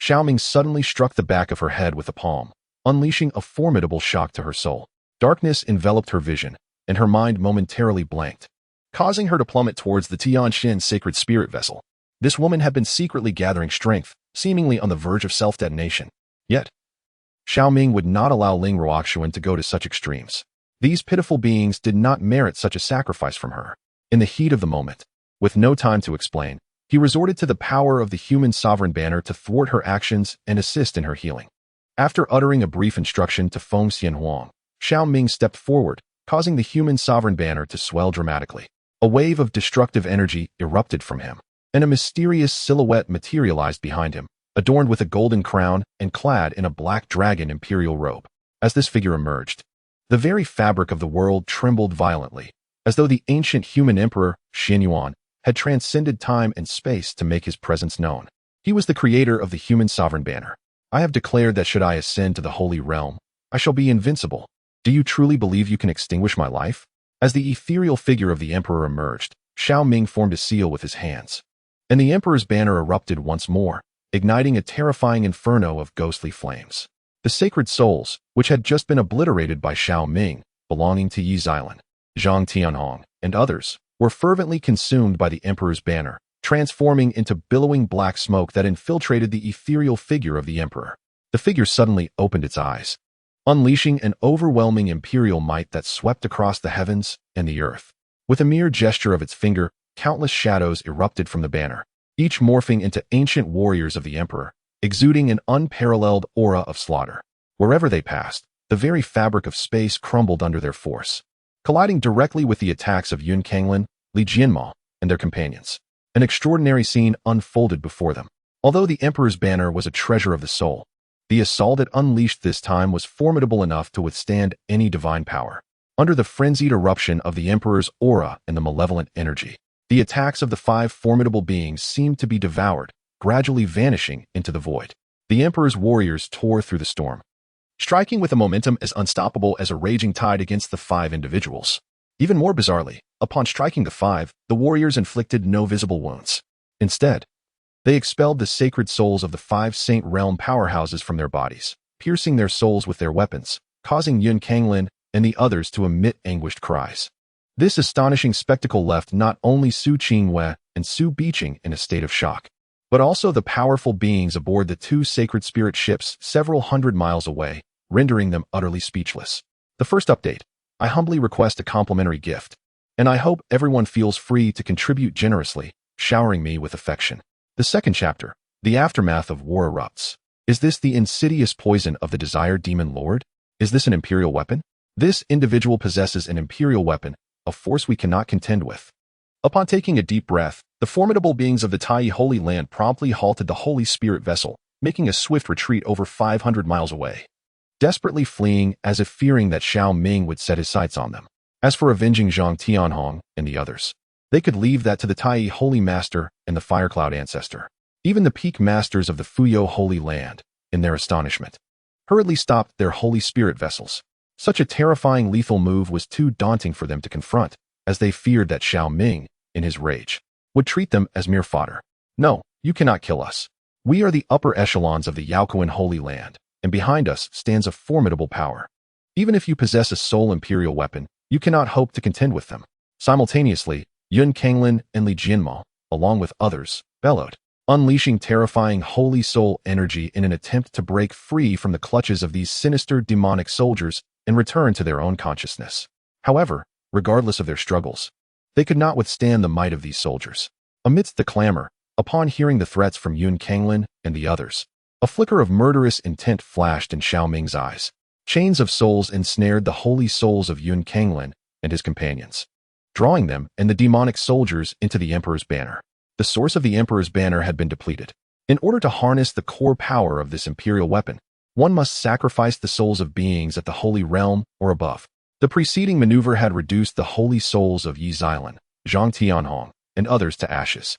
Xiao Ming suddenly struck the back of her head with a palm, unleashing a formidable shock to her soul. Darkness enveloped her vision, and her mind momentarily blanked, causing her to plummet towards the Tianxin sacred spirit vessel. This woman had been secretly gathering strength, seemingly on the verge of self-detonation. Yet, Xiao Ming would not allow Ling Ruoxuan to go to such extremes. These pitiful beings did not merit such a sacrifice from her. In the heat of the moment, with no time to explain, he resorted to the power of the human sovereign banner to thwart her actions and assist in her healing. After uttering a brief instruction to Feng Xianhuang, Xiao Ming stepped forward, causing the human sovereign banner to swell dramatically. A wave of destructive energy erupted from him, and a mysterious silhouette materialized behind him, adorned with a golden crown and clad in a black dragon imperial robe. As this figure emerged, the very fabric of the world trembled violently, as though the ancient human emperor, Xin Yuan, had transcended time and space to make his presence known. He was the creator of the human sovereign banner. I have declared that should I ascend to the holy realm, I shall be invincible. Do you truly believe you can extinguish my life? As the ethereal figure of the emperor emerged, Xiao Ming formed a seal with his hands, and the emperor's banner erupted once more, igniting a terrifying inferno of ghostly flames. The sacred souls, which had just been obliterated by Xiao Ming, belonging to Yi Xilan, Zhang Tianhong, and others, were fervently consumed by the emperor's banner, transforming into billowing black smoke that infiltrated the ethereal figure of the emperor. The figure suddenly opened its eyes, unleashing an overwhelming imperial might that swept across the heavens and the earth. With a mere gesture of its finger, countless shadows erupted from the banner, each morphing into ancient warriors of the emperor, exuding an unparalleled aura of slaughter. Wherever they passed, the very fabric of space crumbled under their force, colliding directly with the attacks of Yun Kanglin, Li Jianma, and their companions. An extraordinary scene unfolded before them. Although the emperor's banner was a treasure of the soul, the assault it unleashed this time was formidable enough to withstand any divine power. Under the frenzied eruption of the emperor's aura and the malevolent energy, the attacks of the 5 formidable beings seemed to be devoured, gradually vanishing into the void. The emperor's warriors tore through the storm, striking with a momentum as unstoppable as a raging tide against the 5 individuals. Even more bizarrely, upon striking the 5, the warriors inflicted no visible wounds. Instead, they expelled the sacred souls of the 5 Saint Realm powerhouses from their bodies, piercing their souls with their weapons, causing Yun Kanglin and the others to emit anguished cries. This astonishing spectacle left not only Su Qingwei and Su Biqing in a state of shock, but also the powerful beings aboard the 2 sacred spirit ships several hundred miles away, rendering them utterly speechless. The first update: I humbly request a complimentary gift, and I hope everyone feels free to contribute generously, showering me with affection. The second chapter: the aftermath of war erupts. Is this the insidious poison of the Desire Demon Lord? Is this an imperial weapon? This individual possesses an imperial weapon, a force we cannot contend with. Upon taking a deep breath, the formidable beings of the Tai Holy Land promptly halted the Holy Spirit vessel, making a swift retreat over 500 miles away, desperately fleeing as if fearing that Xiao Ming would set his sights on them. As for avenging Zhang Tianhong and the others, they could leave that to the Tai Holy Master and the Firecloud Ancestor. Even the peak masters of the Fuyo Holy Land, in their astonishment, hurriedly stopped their Holy Spirit vessels. Such a terrifying lethal move was too daunting for them to confront, as they feared that Xiao Ming, in his rage, would treat them as mere fodder. No, you cannot kill us. We are the upper echelons of the Yaoquan Holy Land, and behind us stands a formidable power. Even if you possess a sole imperial weapon, you cannot hope to contend with them." Simultaneously, Yun Kanglin and Li Jianma, along with others, bellowed, unleashing terrifying holy soul energy in an attempt to break free from the clutches of these sinister demonic soldiers and return to their own consciousness. However, regardless of their struggles, they could not withstand the might of these soldiers. Amidst the clamor, upon hearing the threats from Yun Kanglin and the others, a flicker of murderous intent flashed in Xiao Ming's eyes. Chains of souls ensnared the holy souls of Yun Kanglin and his companions, drawing them and the demonic soldiers into the Emperor's banner. The source of the Emperor's banner had been depleted. In order to harness the core power of this imperial weapon, one must sacrifice the souls of beings at the Holy Realm or above. The preceding maneuver had reduced the holy souls of Yi Xilan, Zhang Tianhong, and others to ashes.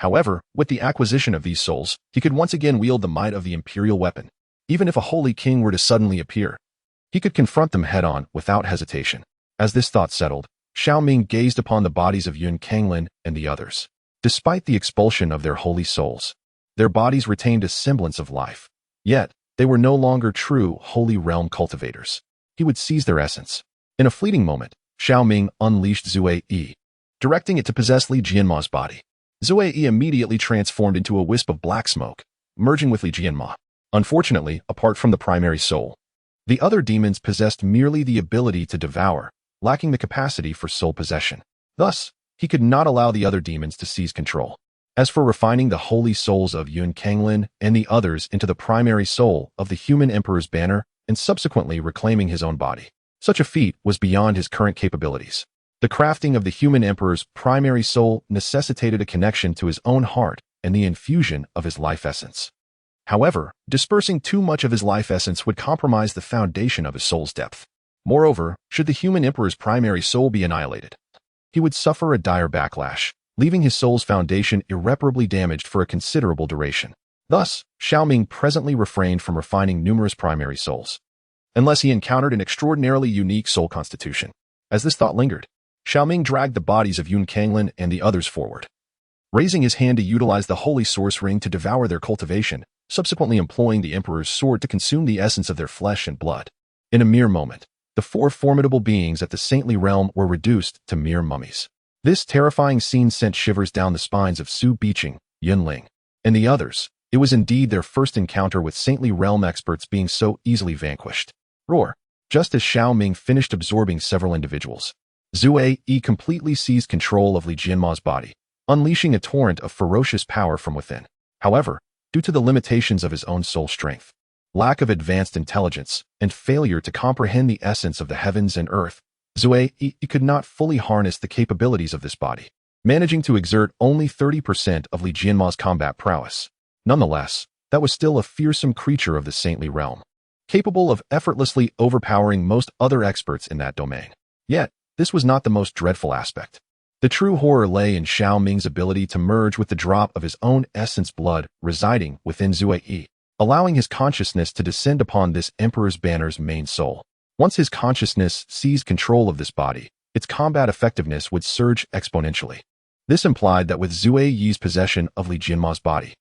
However, with the acquisition of these souls, he could once again wield the might of the imperial weapon. Even if a holy king were to suddenly appear, he could confront them head-on without hesitation. As this thought settled, Xiao Ming gazed upon the bodies of Yun Kanglin and the others. Despite the expulsion of their holy souls, their bodies retained a semblance of life. Yet, they were no longer true Holy Realm cultivators. He would seize their essence. In a fleeting moment, Xiao Ming unleashed Zue Yi, directing it to possess Li Jianma's body. Zue Yi immediately transformed into a wisp of black smoke, merging with Li Jianma. Unfortunately, apart from the primary soul, the other demons possessed merely the ability to devour, lacking the capacity for soul possession. Thus, he could not allow the other demons to seize control. As for refining the holy souls of Yun Kanglin and the others into the primary soul of the human emperor's banner and subsequently reclaiming his own body, such a feat was beyond his current capabilities. The crafting of the human emperor's primary soul necessitated a connection to his own heart and the infusion of his life essence. However, dispersing too much of his life essence would compromise the foundation of his soul's depth. Moreover, should the human emperor's primary soul be annihilated, he would suffer a dire backlash, leaving his soul's foundation irreparably damaged for a considerable duration. Thus, Xiao Ming presently refrained from refining numerous primary souls, unless he encountered an extraordinarily unique soul constitution. As this thought lingered, Xiao Ming dragged the bodies of Yun Kanglin and the others forward, raising his hand to utilize the holy source ring to devour their cultivation, subsequently employing the Emperor's sword to consume the essence of their flesh and blood. In a mere moment, the four formidable beings at the saintly realm were reduced to mere mummies. This terrifying scene sent shivers down the spines of Su Biqing, Yun Ling, and the others. It was indeed their first encounter with saintly realm experts being so easily vanquished. Roar! Just as Xiao Ming finished absorbing several individuals, Zue Yi completely seized control of Li Jianma's body, unleashing a torrent of ferocious power from within. However, due to the limitations of his own soul strength, lack of advanced intelligence, and failure to comprehend the essence of the heavens and earth, Zue Yi could not fully harness the capabilities of this body, managing to exert only 30% of Li Jianma's combat prowess. Nonetheless, that was still a fearsome creature of the saintly realm, capable of effortlessly overpowering most other experts in that domain. Yet, this was not the most dreadful aspect. The true horror lay in Xiao Ming's ability to merge with the drop of his own essence blood residing within Zue Yi, allowing his consciousness to descend upon this Emperor's banner's main soul. Once his consciousness seized control of this body, its combat effectiveness would surge exponentially. This implied that with Zue Yi's possession of Li Jianma's body,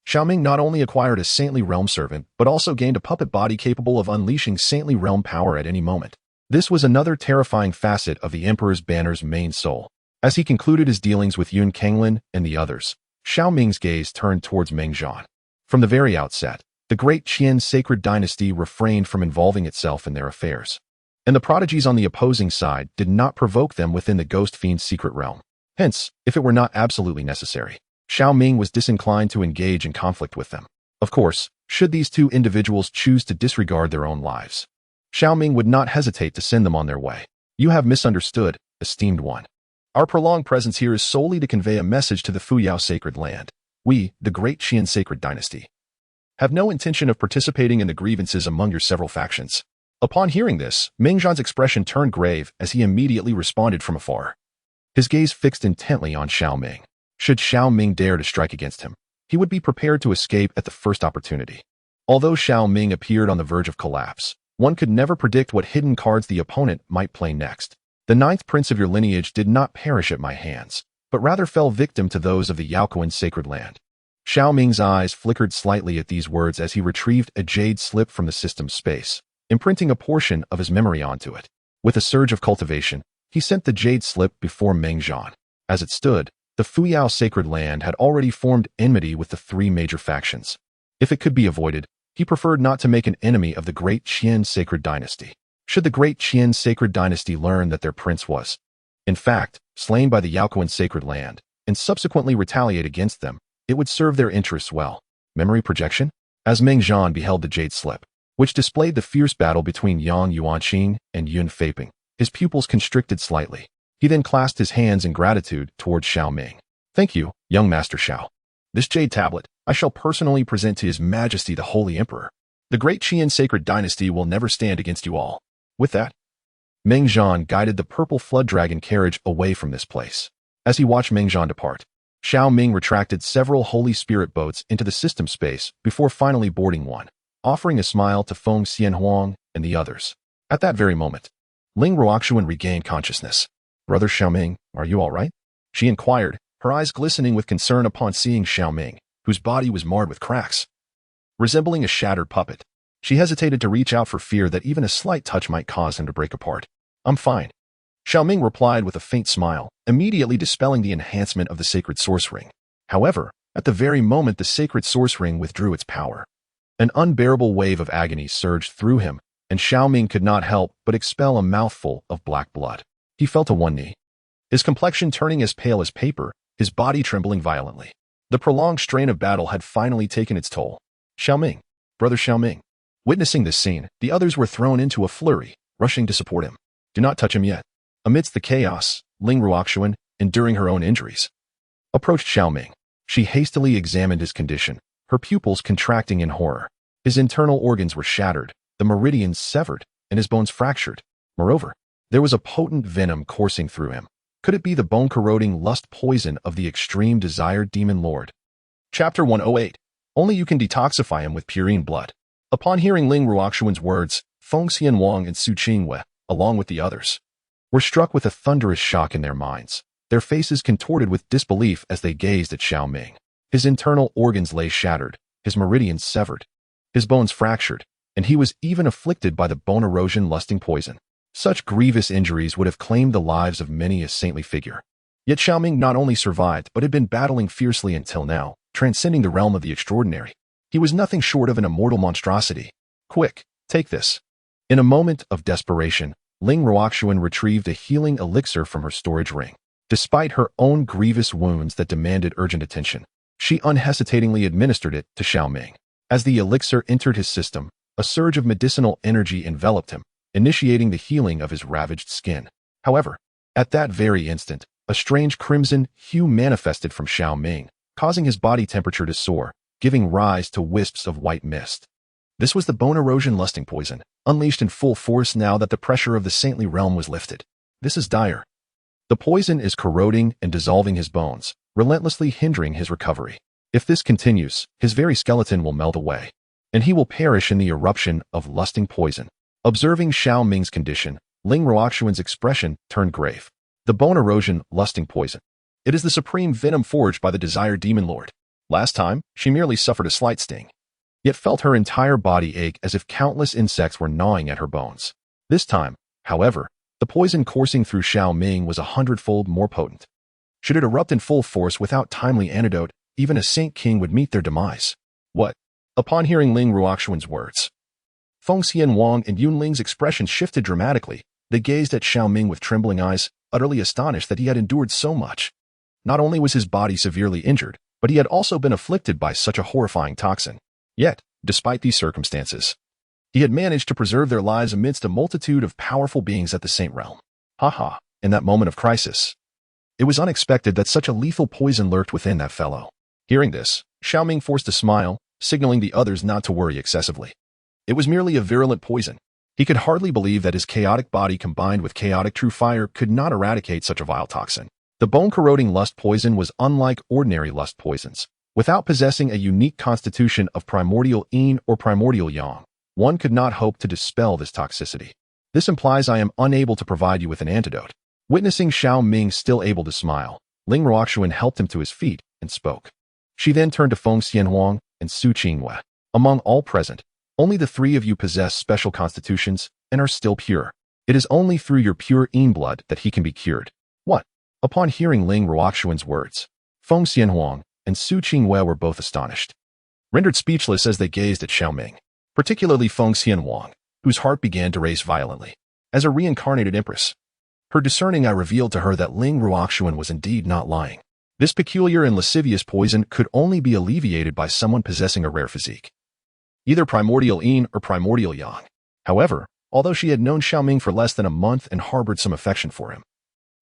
Xiao Ming not only acquired a saintly realm servant, but also gained a puppet body capable of unleashing saintly realm power at any moment. This was another terrifying facet of the Emperor's banner's main soul. As he concluded his dealings with Yun Kanglin and the others, Xiao Ming's gaze turned towards Meng Zhan. From the very outset, the great Qian sacred dynasty refrained from involving itself in their affairs, and the prodigies on the opposing side did not provoke them within the Ghost Fiend's secret realm. Hence, if it were not absolutely necessary, Xiao Ming was disinclined to engage in conflict with them. Of course, should these two individuals choose to disregard their own lives, Xiao Ming would not hesitate to send them on their way. You have misunderstood, esteemed one. Our prolonged presence here is solely to convey a message to the Fuyao sacred land. We, the great Qian sacred dynasty, have no intention of participating in the grievances among your several factions. Upon hearing this, Meng Zhan's expression turned grave as he immediately responded from afar, his gaze fixed intently on Xiao Ming. Should Xiao Ming dare to strike against him, he would be prepared to escape at the first opportunity. Although Xiao Ming appeared on the verge of collapse, one could never predict what hidden cards the opponent might play next. The ninth prince of your lineage did not perish at my hands, but rather fell victim to those of the Yaoquan sacred land. Xiao Ming's eyes flickered slightly at these words as he retrieved a jade slip from the system's space, imprinting a portion of his memory onto it. With a surge of cultivation, he sent the jade slip before Meng Zhan. As it stood, the Fuyao sacred land had already formed enmity with the three major factions. If it could be avoided, he preferred not to make an enemy of the Great Qian sacred dynasty. Should the Great Qian sacred dynasty learn that their prince was, in fact, slain by the Yaoquan sacred land, and subsequently retaliate against them, it would serve their interests well. Memory projection? As Meng Zhan beheld the jade slip, which displayed the fierce battle between Yang Yuanqing and Yun Feiping, his pupils constricted slightly. He then clasped his hands in gratitude towards Xiao Ming. Thank you, young Master Xiao. This jade tablet I shall personally present to His Majesty the Holy Emperor. The Great Qian sacred dynasty will never stand against you all. With that, Meng Zhan guided the purple flood dragon carriage away from this place. As he watched Meng Zhan depart, Xiao Ming retracted several Holy Spirit boats into the system space before finally boarding one, offering a smile to Feng Xianhuang and the others. At that very moment, Ling Ruoxuan regained consciousness. Brother Xiao Ming, are you all right? She inquired, her eyes glistening with concern upon seeing Xiao Ming, whose body was marred with cracks. Resembling a shattered puppet, she hesitated to reach out for fear that even a slight touch might cause him to break apart. I'm fine. Xiao Ming replied with a faint smile, immediately dispelling the enhancement of the sacred source ring. However, at the very moment the sacred source ring withdrew its power, an unbearable wave of agony surged through him, and Xiao Ming could not help but expel a mouthful of black blood. He fell to one knee, his complexion turning as pale as paper, his body trembling violently. The prolonged strain of battle had finally taken its toll. Xiao Ming, brother Xiao Ming. Witnessing this scene, the others were thrown into a flurry, rushing to support him. Do not touch him yet. Amidst the chaos, Ling Ruoxuan, enduring her own injuries, approached Xiao Ming. She hastily examined his condition, her pupils contracting in horror. His internal organs were shattered, the meridians severed, and his bones fractured. Moreover, there was a potent venom coursing through him. Could it be the bone-corroding lust poison of the extreme desired demon lord? Chapter 108. Only you can detoxify him with purine blood. Upon hearing Ling Ruoxuan's words, Feng Xianhuang and Su Qingwei, along with the others, were struck with a thunderous shock in their minds. Their faces contorted with disbelief as they gazed at Xiao Ming. His internal organs lay shattered, his meridians severed, his bones fractured, and he was even afflicted by the bone erosion lusting poison. Such grievous injuries would have claimed the lives of many a saintly figure. Yet Xiao Ming not only survived but had been battling fiercely until now, transcending the realm of the extraordinary. He was nothing short of an immortal monstrosity. Quick, take this. In a moment of desperation, Ling Ruoxuan retrieved a healing elixir from her storage ring. Despite her own grievous wounds that demanded urgent attention, she unhesitatingly administered it to Xiao Ming. As the elixir entered his system, a surge of medicinal energy enveloped him, initiating the healing of his ravaged skin. However, at that very instant, a strange crimson hue manifested from Xiao Ming, causing his body temperature to soar, giving rise to wisps of white mist. This was the bone erosion lusting poison, unleashed in full force now that the pressure of the saintly realm was lifted. This is dire. The poison is corroding and dissolving his bones, relentlessly hindering his recovery. If this continues, his very skeleton will melt away, and he will perish in the eruption of lusting poison. Observing Xiao Ming's condition, Ling Ruoxuan's expression turned grave. The bone erosion lusting poison. It is the supreme venom forged by the desired demon lord. Last time, she merely suffered a slight sting, yet felt her entire body ache as if countless insects were gnawing at her bones. This time, however, the poison coursing through Xiao Ming was 100-fold more potent. Should it erupt in full force without timely antidote, even a saint king would meet their demise. What? Upon hearing Ling Ruoxuan's words, Feng Xianhuang and Yun Ling's expression shifted dramatically. They gazed at Xiao Ming with trembling eyes, utterly astonished that he had endured so much. Not only was his body severely injured, but he had also been afflicted by such a horrifying toxin. Yet, despite these circumstances, he had managed to preserve their lives amidst a multitude of powerful beings at the Saint Realm. Haha, in that moment of crisis, it was unexpected that such a lethal poison lurked within that fellow. Hearing this, Xiao Ming forced a smile, signaling the others not to worry excessively. It was merely a virulent poison. He could hardly believe that his chaotic body combined with chaotic true fire could not eradicate such a vile toxin. The bone-corroding lust poison was unlike ordinary lust poisons. Without possessing a unique constitution of primordial yin or primordial yang, one could not hope to dispel this toxicity. This implies I am unable to provide you with an antidote. Witnessing Xiao Ming still able to smile, Ling Ruoxuan helped him to his feet and spoke. She then turned to Feng Xianhuang and Su Qingwei. Among all present, only the three of you possess special constitutions and are still pure. It is only through your pure yin blood that he can be cured. What? Upon hearing Ling Ruoxuan's words, Feng Xianhuang and Su Qingwei were both astonished, rendered speechless as they gazed at Xiao Ming, particularly Feng Xianhuang, whose heart began to race violently. As a reincarnated empress, her discerning eye revealed to her that Ling Ruoxuan was indeed not lying. This peculiar and lascivious poison could only be alleviated by someone possessing a rare physique, either primordial yin or primordial yang. However, although she had known Xiao Ming for less than a month and harbored some affection for him,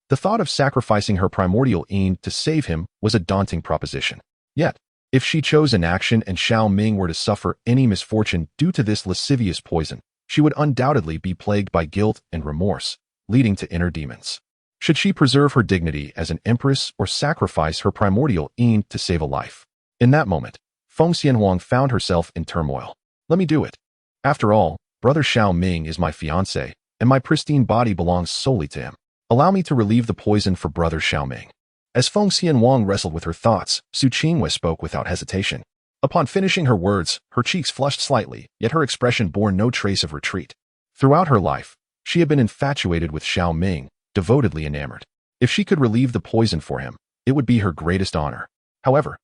the thought of sacrificing her primordial yin to save him was a daunting proposition. Yet, if she chose inaction and Xiao Ming were to suffer any misfortune due to this lascivious poison, she would undoubtedly be plagued by guilt and remorse, leading to inner demons. Should she preserve her dignity as an empress or sacrifice her primordial yin to save a life? In that moment, Feng Xianhuang found herself in turmoil. Let me do it. After all, brother Xiao Ming is my fiancé, and my pristine body belongs solely to him. Allow me to relieve the poison for brother Xiao Ming. As Feng Xianhuang wrestled with her thoughts, Su Qingwei spoke without hesitation. Upon finishing her words, her cheeks flushed slightly, yet her expression bore no trace of retreat. Throughout her life, she had been infatuated with Xiao Ming, devotedly enamored. If she could relieve the poison for him, it would be her greatest honor. However,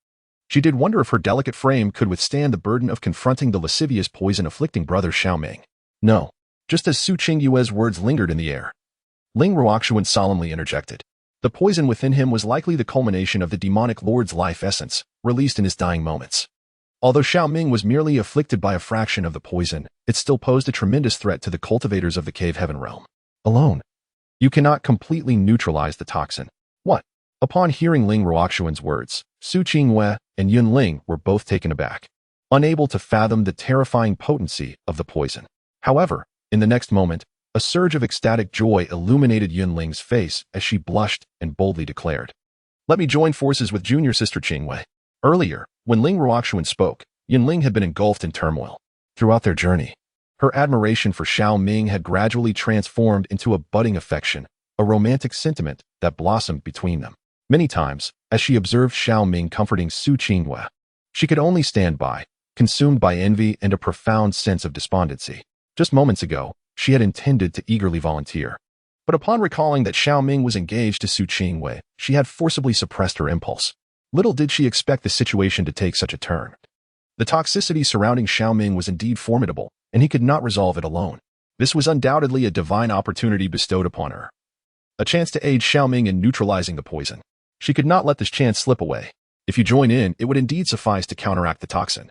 she did wonder if her delicate frame could withstand the burden of confronting the lascivious poison afflicting brother Xiao Ming. No. Just as Su Qingyue's words lingered in the air, Ling Ruoxuan solemnly interjected. The poison within him was likely the culmination of the demonic lord's life essence, released in his dying moments. Although Xiao Ming was merely afflicted by a fraction of the poison, it still posed a tremendous threat to the cultivators of the cave heaven realm. Alone, you cannot completely neutralize the toxin. What? Upon hearing Ling Ruoxuan's words, Su Qingwei and Yun Ling were both taken aback, unable to fathom the terrifying potency of the poison. However, in the next moment, a surge of ecstatic joy illuminated Yun Ling's face as she blushed and boldly declared, "Let me join forces with junior sister Qingwei." Earlier, when Ling Ruoxuan spoke, Yun Ling had been engulfed in turmoil. Throughout their journey, her admiration for Xiao Ming had gradually transformed into a budding affection, a romantic sentiment that blossomed between them. Many times, as she observed Xiao Ming comforting Su Qingwei, she could only stand by, consumed by envy and a profound sense of despondency. Just moments ago, she had intended to eagerly volunteer. But upon recalling that Xiao Ming was engaged to Su Qingwei, she had forcibly suppressed her impulse. Little did she expect the situation to take such a turn. The toxicity surrounding Xiao Ming was indeed formidable, and he could not resolve it alone. This was undoubtedly a divine opportunity bestowed upon her, a chance to aid Xiao Ming in neutralizing the poison. She could not let this chance slip away. If you join in, it would indeed suffice to counteract the toxin.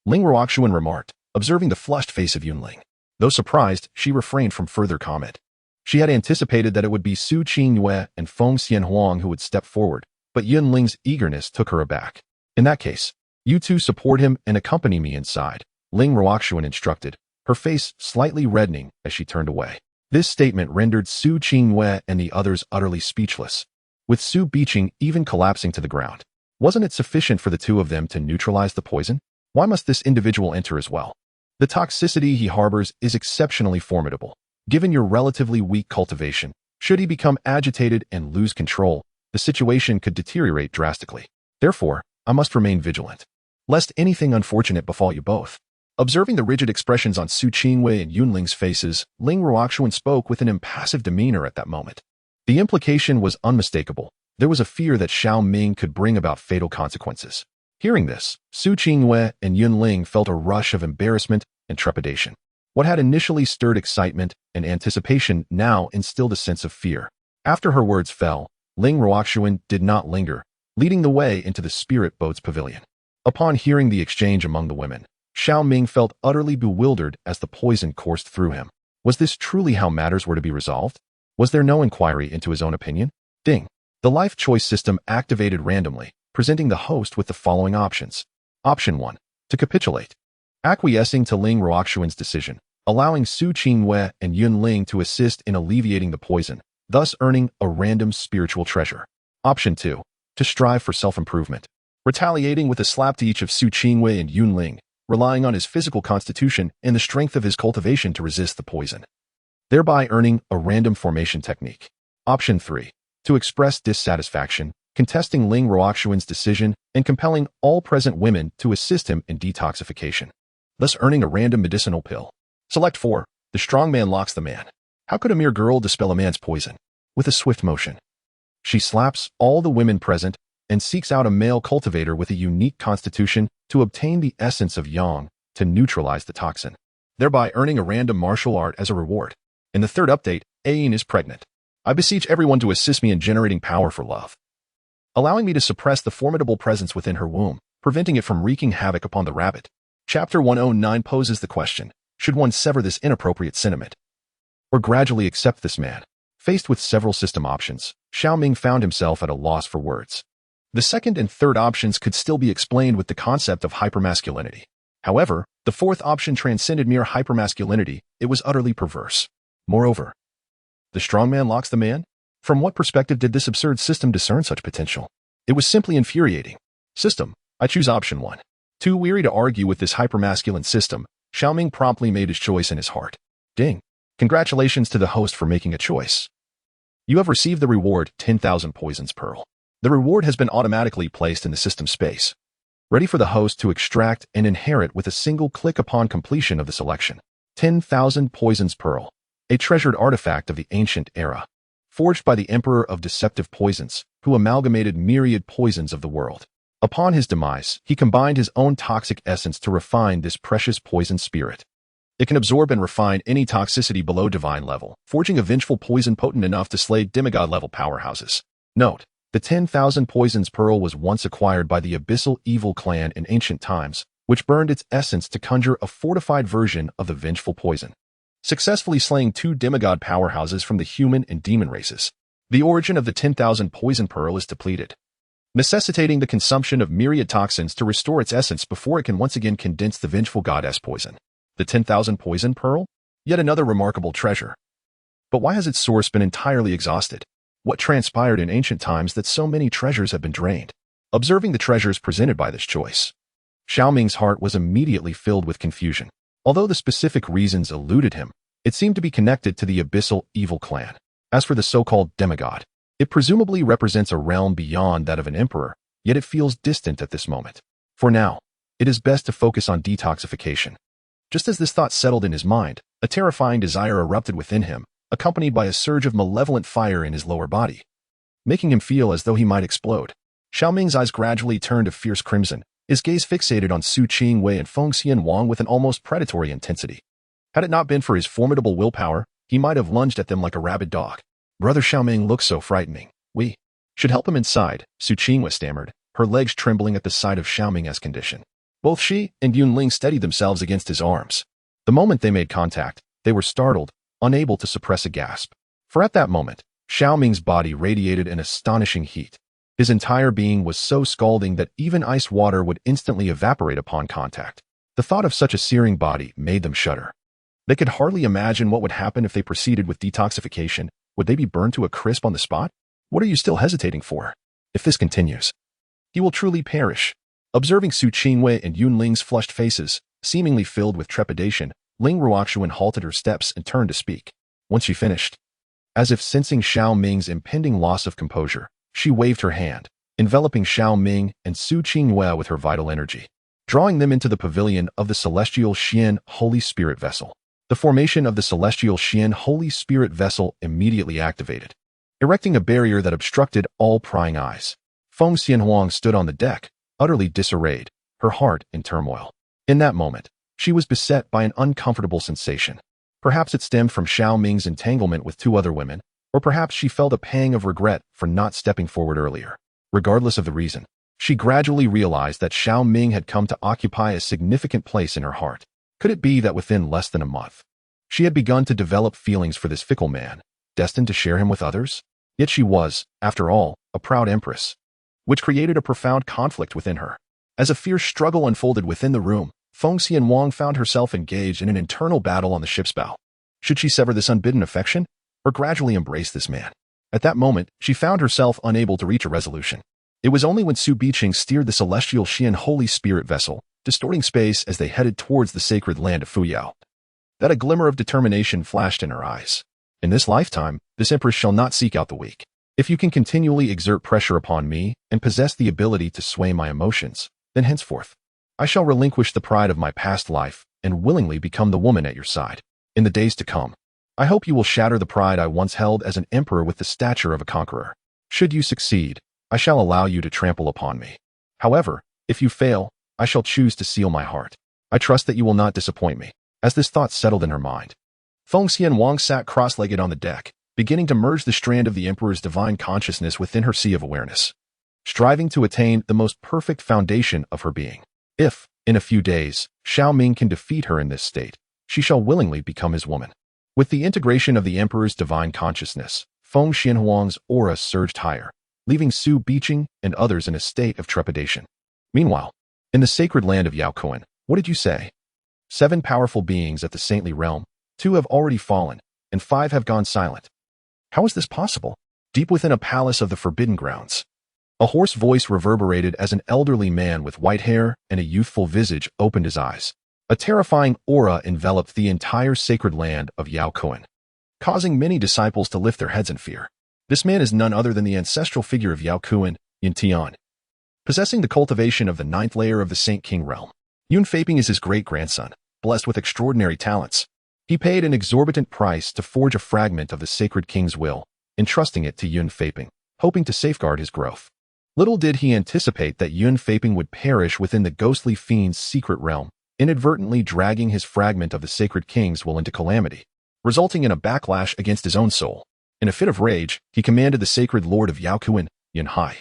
Ling Ruoxuan remarked, observing the flushed face of Yun Ling. Though surprised, she refrained from further comment. She had anticipated that it would be Su Qingwei and Feng Xianhuang who would step forward, but Yun Ling's eagerness took her aback. In that case, you two support him and accompany me inside, Ling Ruoxuan instructed, her face slightly reddening as she turned away. This statement rendered Su Qingwei and the others utterly speechless, with Su Biqing even collapsing to the ground. Wasn't it sufficient for the two of them to neutralize the poison? Why must this individual enter as well? The toxicity he harbors is exceptionally formidable. Given your relatively weak cultivation, should he become agitated and lose control, the situation could deteriorate drastically. Therefore, I must remain vigilant, lest anything unfortunate befall you both. Observing the rigid expressions on Su Qingwei and Yun Ling's faces, Ling Ruoxuan spoke with an impassive demeanor at that moment. The implication was unmistakable. There was a fear that Xiao Ming could bring about fatal consequences. Hearing this, Su Qingwei and Yun Ling felt a rush of embarrassment and trepidation. What had initially stirred excitement and anticipation now instilled a sense of fear. After her words fell, Ling Ruoxuan did not linger, leading the way into the spirit boat's pavilion. Upon hearing the exchange among the women, Xiao Ming felt utterly bewildered as the poison coursed through him. Was this truly how matters were to be resolved? Was there no inquiry into his own opinion? Ding. The life choice system activated randomly, presenting the host with the following options. Option 1. To capitulate. Acquiescing to Ling Ruoxuan's decision, allowing Su Qingwei and Yun Ling to assist in alleviating the poison, thus earning a random spiritual treasure. Option 2. To strive for self-improvement. Retaliating with a slap to each of Su Qingwei and Yun Ling, relying on his physical constitution and the strength of his cultivation to resist the poison, thereby earning a random formation technique. Option 3. To express dissatisfaction, contesting Ling Ruoxuan's decision and compelling all present women to assist him in detoxification, thus earning a random medicinal pill. Select 4. The strong man locks the man. How could a mere girl dispel a man's poison? With a swift motion, she slaps all the women present and seeks out a male cultivator with a unique constitution to obtain the essence of yang to neutralize the toxin, thereby earning a random martial art as a reward. In the third update, Ayin is pregnant. I beseech everyone to assist me in generating power for love, allowing me to suppress the formidable presence within her womb, preventing it from wreaking havoc upon the rabbit. Chapter 109 poses the question, should one sever this inappropriate sentiment, or gradually accept this man? Faced with several system options, Xiao Ming found himself at a loss for words. The second and third options could still be explained with the concept of hypermasculinity. However, the fourth option transcended mere hypermasculinity. It was utterly perverse. Moreover, the strong man locks the man? From what perspective did this absurd system discern such potential? It was simply infuriating. System, I choose option 1. Too weary to argue with this hypermasculine system, Xiao Ming promptly made his choice in his heart. Ding. Congratulations to the host for making a choice. You have received the reward, 10,000 poisons pearl. The reward has been automatically placed in the system space, ready for the host to extract and inherit with a single click upon completion of the selection. 10,000 poisons pearl, a treasured artifact of the ancient era, forged by the Emperor of Deceptive Poisons, who amalgamated myriad poisons of the world. Upon his demise, he combined his own toxic essence to refine this precious poison spirit. It can absorb and refine any toxicity below divine level, forging a vengeful poison potent enough to slay demigod-level powerhouses. Note, the 10,000 poisons pearl was once acquired by the abyssal evil clan in ancient times, which burned its essence to conjure a fortified version of the vengeful poison, successfully slaying 2 demigod powerhouses from the human and demon races. The origin of the 10,000 poison pearl is depleted, necessitating the consumption of myriad toxins to restore its essence before it can once again condense the vengeful goddess poison. The 10,000 poison pearl? Yet another remarkable treasure. But why has its source been entirely exhausted? What transpired in ancient times that so many treasures have been drained? Observing the treasures presented by this choice, Xiao Ming's heart was immediately filled with confusion. Although the specific reasons eluded him, it seemed to be connected to the abyssal evil clan. As for the so-called demigod, it presumably represents a realm beyond that of an emperor, yet it feels distant at this moment. For now, it is best to focus on detoxification. Just as this thought settled in his mind, a terrifying desire erupted within him, accompanied by a surge of malevolent fire in his lower body, making him feel as though he might explode. Xiao Ming's eyes gradually turned a fierce crimson, his gaze fixated on Su Qingwei and Feng Xianwang with an almost predatory intensity. Had it not been for his formidable willpower, he might have lunged at them like a rabid dog. Brother Xiao Ming looks so frightening. We should help him inside, Su Qingwei stammered, her legs trembling at the sight of Xiao Ming's condition. Both she and Yunling steadied themselves against his arms. The moment they made contact, they were startled, unable to suppress a gasp. For at that moment, Xiao Ming's body radiated an astonishing heat. His entire being was so scalding that even ice water would instantly evaporate upon contact. The thought of such a searing body made them shudder. They could hardly imagine what would happen if they proceeded with detoxification. Would they be burned to a crisp on the spot? What are you still hesitating for? If this continues, he will truly perish. Observing Su Qingwei and Yunling's flushed faces, seemingly filled with trepidation, Ling Ruoxuan halted her steps and turned to speak. Once she finished, as if sensing Xiao Ming's impending loss of composure, she waved her hand, enveloping Xiao Ming and Su Qingwei with her vital energy, drawing them into the pavilion of the Celestial Xian Holy Spirit Vessel. The formation of the Celestial Xian Holy Spirit Vessel immediately activated, erecting a barrier that obstructed all prying eyes. Feng Xianhuang stood on the deck, utterly disarrayed, her heart in turmoil. In that moment, she was beset by an uncomfortable sensation. Perhaps it stemmed from Xiao Ming's entanglement with 2 other women, or perhaps she felt a pang of regret for not stepping forward earlier. Regardless of the reason, she gradually realized that Xiao Ming had come to occupy a significant place in her heart. Could it be that within less than a month, she had begun to develop feelings for this fickle man, destined to share him with others? Yet she was, after all, a proud empress, which created a profound conflict within her. As a fierce struggle unfolded within the room, Feng Xianwang found herself engaged in an internal battle on the ship's bow. Should she sever this unbidden affection, or gradually embrace this man? At that moment, she found herself unable to reach a resolution. It was only when Su Biqing steered the Celestial Xian Holy Spirit Vessel, distorting space as they headed towards the sacred land of Fuyao, that a glimmer of determination flashed in her eyes. In this lifetime, this empress shall not seek out the weak. If you can continually exert pressure upon me and possess the ability to sway my emotions, then henceforth, I shall relinquish the pride of my past life and willingly become the woman at your side. In the days to come, I hope you will shatter the pride I once held as an emperor with the stature of a conqueror. Should you succeed, I shall allow you to trample upon me. However, if you fail, I shall choose to seal my heart. I trust that you will not disappoint me. As this thought settled in her mind, Feng Xianwang sat cross-legged on the deck, beginning to merge the strand of the emperor's divine consciousness within her sea of awareness, striving to attain the most perfect foundation of her being. If, in a few days, Xiao Ming can defeat her in this state, she shall willingly become his woman. With the integration of the emperor's divine consciousness, Feng Xianhuang's aura surged higher, leaving Su Biqing and others in a state of trepidation. Meanwhile, in the sacred land of Yaokuan, what did you say? 7 powerful beings at the saintly realm, 2 have already fallen, and 5 have gone silent. How is this possible? Deep within a palace of the Forbidden Grounds, a hoarse voice reverberated as an elderly man with white hair and a youthful visage opened his eyes. A terrifying aura enveloped the entire sacred land of Yaokuan, causing many disciples to lift their heads in fear. This man is none other than the ancestral figure of Yaokuan, Yun Tian, possessing the cultivation of the 9th layer of the Saint King realm. Yun Faping is his great-grandson, blessed with extraordinary talents. He paid an exorbitant price to forge a fragment of the sacred king's will, entrusting it to Yun Faping, hoping to safeguard his growth. Little did he anticipate that Yun Faping would perish within the ghostly fiend's secret realm, inadvertently dragging his fragment of the sacred king's will into calamity, resulting in a backlash against his own soul. In a fit of rage, he commanded the sacred lord of Yaokuan, Yun Hai,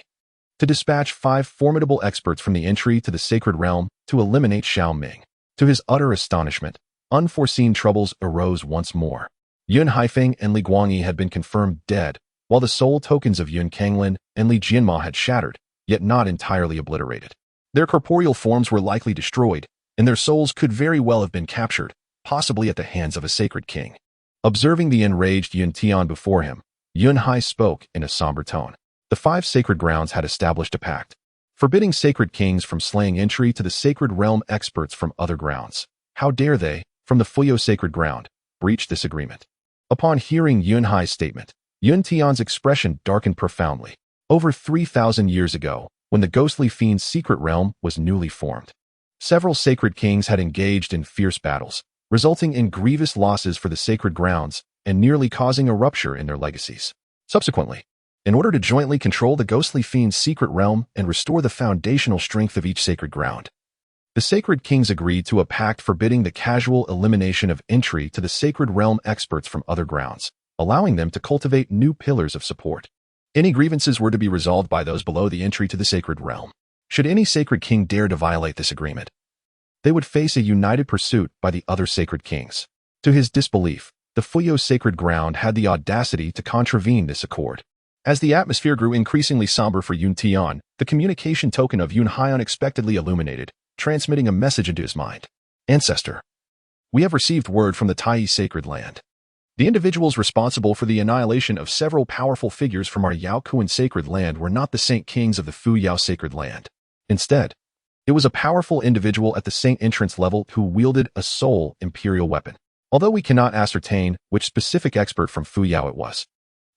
to dispatch 5 formidable experts from the entry to the sacred realm to eliminate Xiao Ming. To his utter astonishment, unforeseen troubles arose once more. Yun Haifeng and Li Guangyi had been confirmed dead, while the soul tokens of Yun Kanglin and Li Jianma had shattered, yet not entirely obliterated. Their corporeal forms were likely destroyed, and their souls could very well have been captured, possibly at the hands of a sacred king. Observing the enraged Yun Tian before him, Yun Hai spoke in a somber tone. The 5 sacred grounds had established a pact, forbidding sacred kings from slaying entry to the sacred realm experts from other grounds. How dare they, from the Fuyo sacred ground, breach this agreement? Upon hearing Yun Hai's statement, Yun Tian's expression darkened profoundly. Over 3,000 years ago, when the ghostly fiend's secret realm was newly formed, several sacred kings had engaged in fierce battles, resulting in grievous losses for the sacred grounds and nearly causing a rupture in their legacies. Subsequently, in order to jointly control the ghostly fiend's secret realm and restore the foundational strength of each sacred ground, the sacred kings agreed to a pact forbidding the casual elimination of entry to the sacred realm experts from other grounds, allowing them to cultivate new pillars of support. Any grievances were to be resolved by those below the entry to the sacred realm. Should any sacred king dare to violate this agreement, they would face a united pursuit by the other sacred kings. To his disbelief, the Fuyo sacred ground had the audacity to contravene this accord. As the atmosphere grew increasingly somber for Yun Tian, the communication token of Yun Hai unexpectedly illuminated, transmitting a message into his mind. Ancestor, we have received word from the Tai sacred land. The individuals responsible for the annihilation of several powerful figures from our Yaokuan sacred land were not the Saint Kings of the Fu Yao sacred land. Instead, it was a powerful individual at the Saint entrance level who wielded a sole imperial weapon. Although we cannot ascertain which specific expert from Fu Yao it was,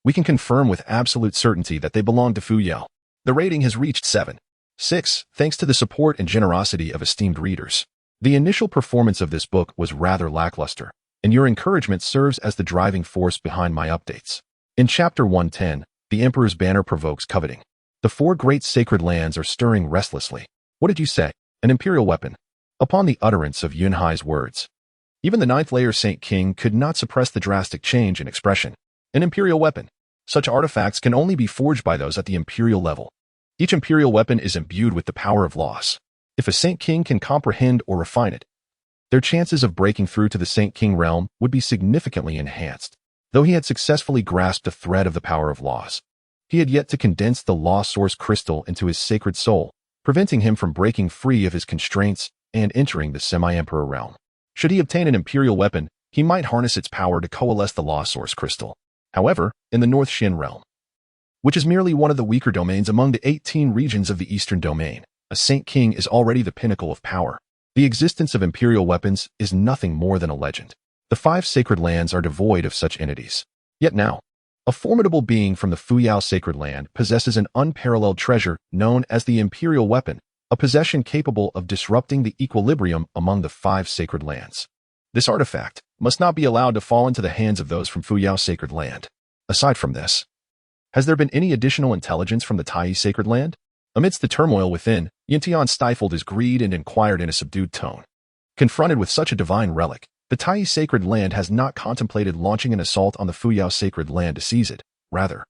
we can confirm with absolute certainty that they belong to Fu Yao. The rating has reached 7.6, thanks to the support and generosity of esteemed readers. The initial performance of this book was rather lackluster, and your encouragement serves as the driving force behind my updates. In Chapter 110, the Emperor's banner provokes coveting. The 4 great sacred lands are stirring restlessly. What did you say? An imperial weapon. Upon the utterance of Yun Hai's words, even the 9th layer Saint King could not suppress the drastic change in expression. An imperial weapon. Such artifacts can only be forged by those at the imperial level. Each imperial weapon is imbued with the power of loss. If a Saint King can comprehend or refine it, their chances of breaking through to the Saint King realm would be significantly enhanced. Though he had successfully grasped a thread of the power of loss, he had yet to condense the law source crystal into his sacred soul, preventing him from breaking free of his constraints and entering the semi-emperor realm. Should he obtain an imperial weapon, he might harness its power to coalesce the law source crystal. However, in the North Xin realm, which is merely one of the weaker domains among the 18 regions of the Eastern Domain, a Saint King is already the pinnacle of power. The existence of imperial weapons is nothing more than a legend. The 5 sacred lands are devoid of such entities. Yet now, A formidable being from the Fuyao sacred land possesses an unparalleled treasure known as the imperial weapon, a possession capable of disrupting the equilibrium among the 5 sacred lands. This artifact must not be allowed to fall into the hands of those from Fuyao sacred land. Aside from this, has there been any additional intelligence from the Tai sacred land? Amidst the turmoil within, Yuntian stifled his greed and inquired in a subdued tone. Confronted with such a divine relic, the Tai sacred land has not contemplated launching an assault on the Fuyao sacred land to seize it. Rather,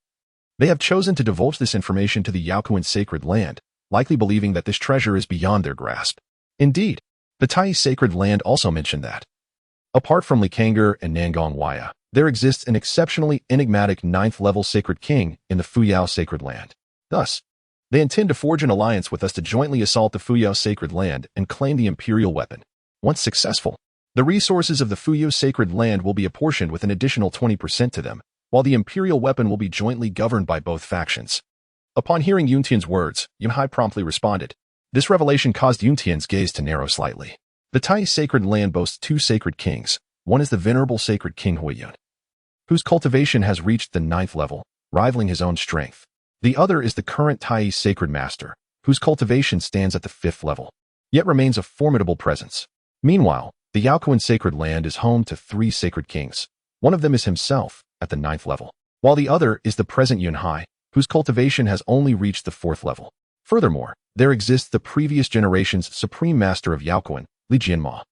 they have chosen to divulge this information to the Yaokuan sacred land, likely believing that this treasure is beyond their grasp. Indeed, the Tai sacred land also mentioned that, apart from Likanger and Nangong Waya, there exists an exceptionally enigmatic 9th-level sacred king in the Fuyao sacred land. Thus, they intend to forge an alliance with us to jointly assault the Fuyao sacred land and claim the imperial weapon. Once successful, the resources of the Fuyao sacred land will be apportioned with an additional 20% to them, while the imperial weapon will be jointly governed by both factions. Upon hearing Yuntian's words, Yunhai promptly responded. This revelation caused Yuntian's gaze to narrow slightly. The Tai sacred land boasts 2 sacred kings. One is the venerable sacred King Huiyun, whose cultivation has reached the 9th level, rivaling his own strength. The other is the current Tai sacred master, whose cultivation stands at the 5th level, yet remains a formidable presence. Meanwhile, the Yaokuan sacred land is home to 3 sacred kings. One of them is himself, at the 9th level, while the other is the present Yunhai, whose cultivation has only reached the 4th level. Furthermore, there exists the previous generation's supreme master of Yaokuan, Li Jianma,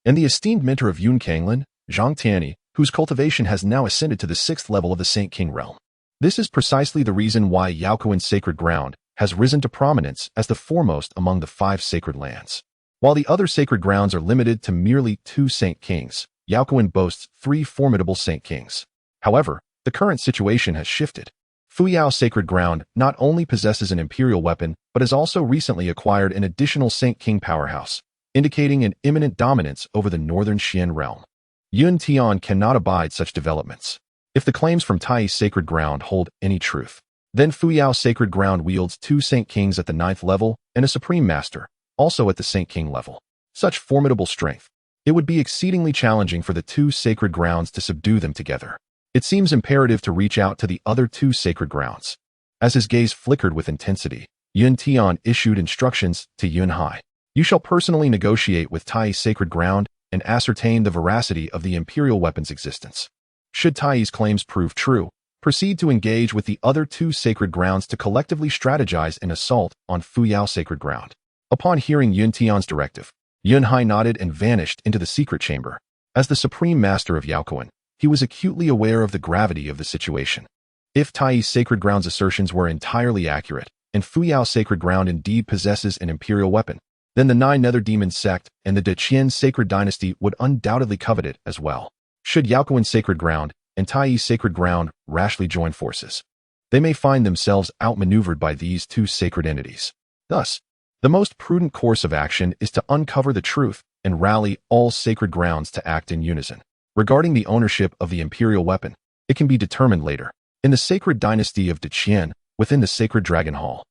and the esteemed mentor of Yun Kanglin, Zhang Tianyi, whose cultivation has now ascended to the 6th level of the Saint King realm. This is precisely the reason why Yaokuan's sacred ground has risen to prominence as the foremost among the 5 sacred lands. While the other sacred grounds are limited to merely 2 Saint Kings, Yaokuan boasts 3 formidable Saint Kings. However, the current situation has shifted. Fuyao sacred ground not only possesses an imperial weapon, but has also recently acquired an additional Saint King powerhouse, indicating an imminent dominance over the northern Xian realm. Yun Tian cannot abide such developments. If the claims from Tai's sacred ground hold any truth, then Fuyao sacred ground wields 2 Saint Kings at the 9th level and a supreme master, also at the Saint King level. Such formidable strength. It would be exceedingly challenging for the 2 sacred grounds to subdue them together. It seems imperative to reach out to the other 2 sacred grounds. As his gaze flickered with intensity, Yun Tian issued instructions to Yun Hai. You shall personally negotiate with Tai's sacred ground and ascertain the veracity of the imperial weapon's existence. Should Tai's claims prove true, proceed to engage with the other 2 sacred grounds to collectively strategize an assault on Fuyao sacred ground. Upon hearing Yun Tian's directive, Yun Hai nodded and vanished into the secret chamber. As the supreme master of Yaokuan, he was acutely aware of the gravity of the situation. If Tai's sacred ground's assertions were entirely accurate, and Fuyao sacred ground indeed possesses an imperial weapon, then the 9 Nether Demon sect and the Deqian sacred dynasty would undoubtedly covet it as well. Should Yaokuan sacred ground and Tai's sacred ground rashly join forces, they may find themselves outmaneuvered by these 2 sacred entities. Thus, the most prudent course of action is to uncover the truth and rally all sacred grounds to act in unison. Regarding the ownership of the imperial weapon, it can be determined later, in the sacred dynasty of Deqian, within the sacred dragon hall.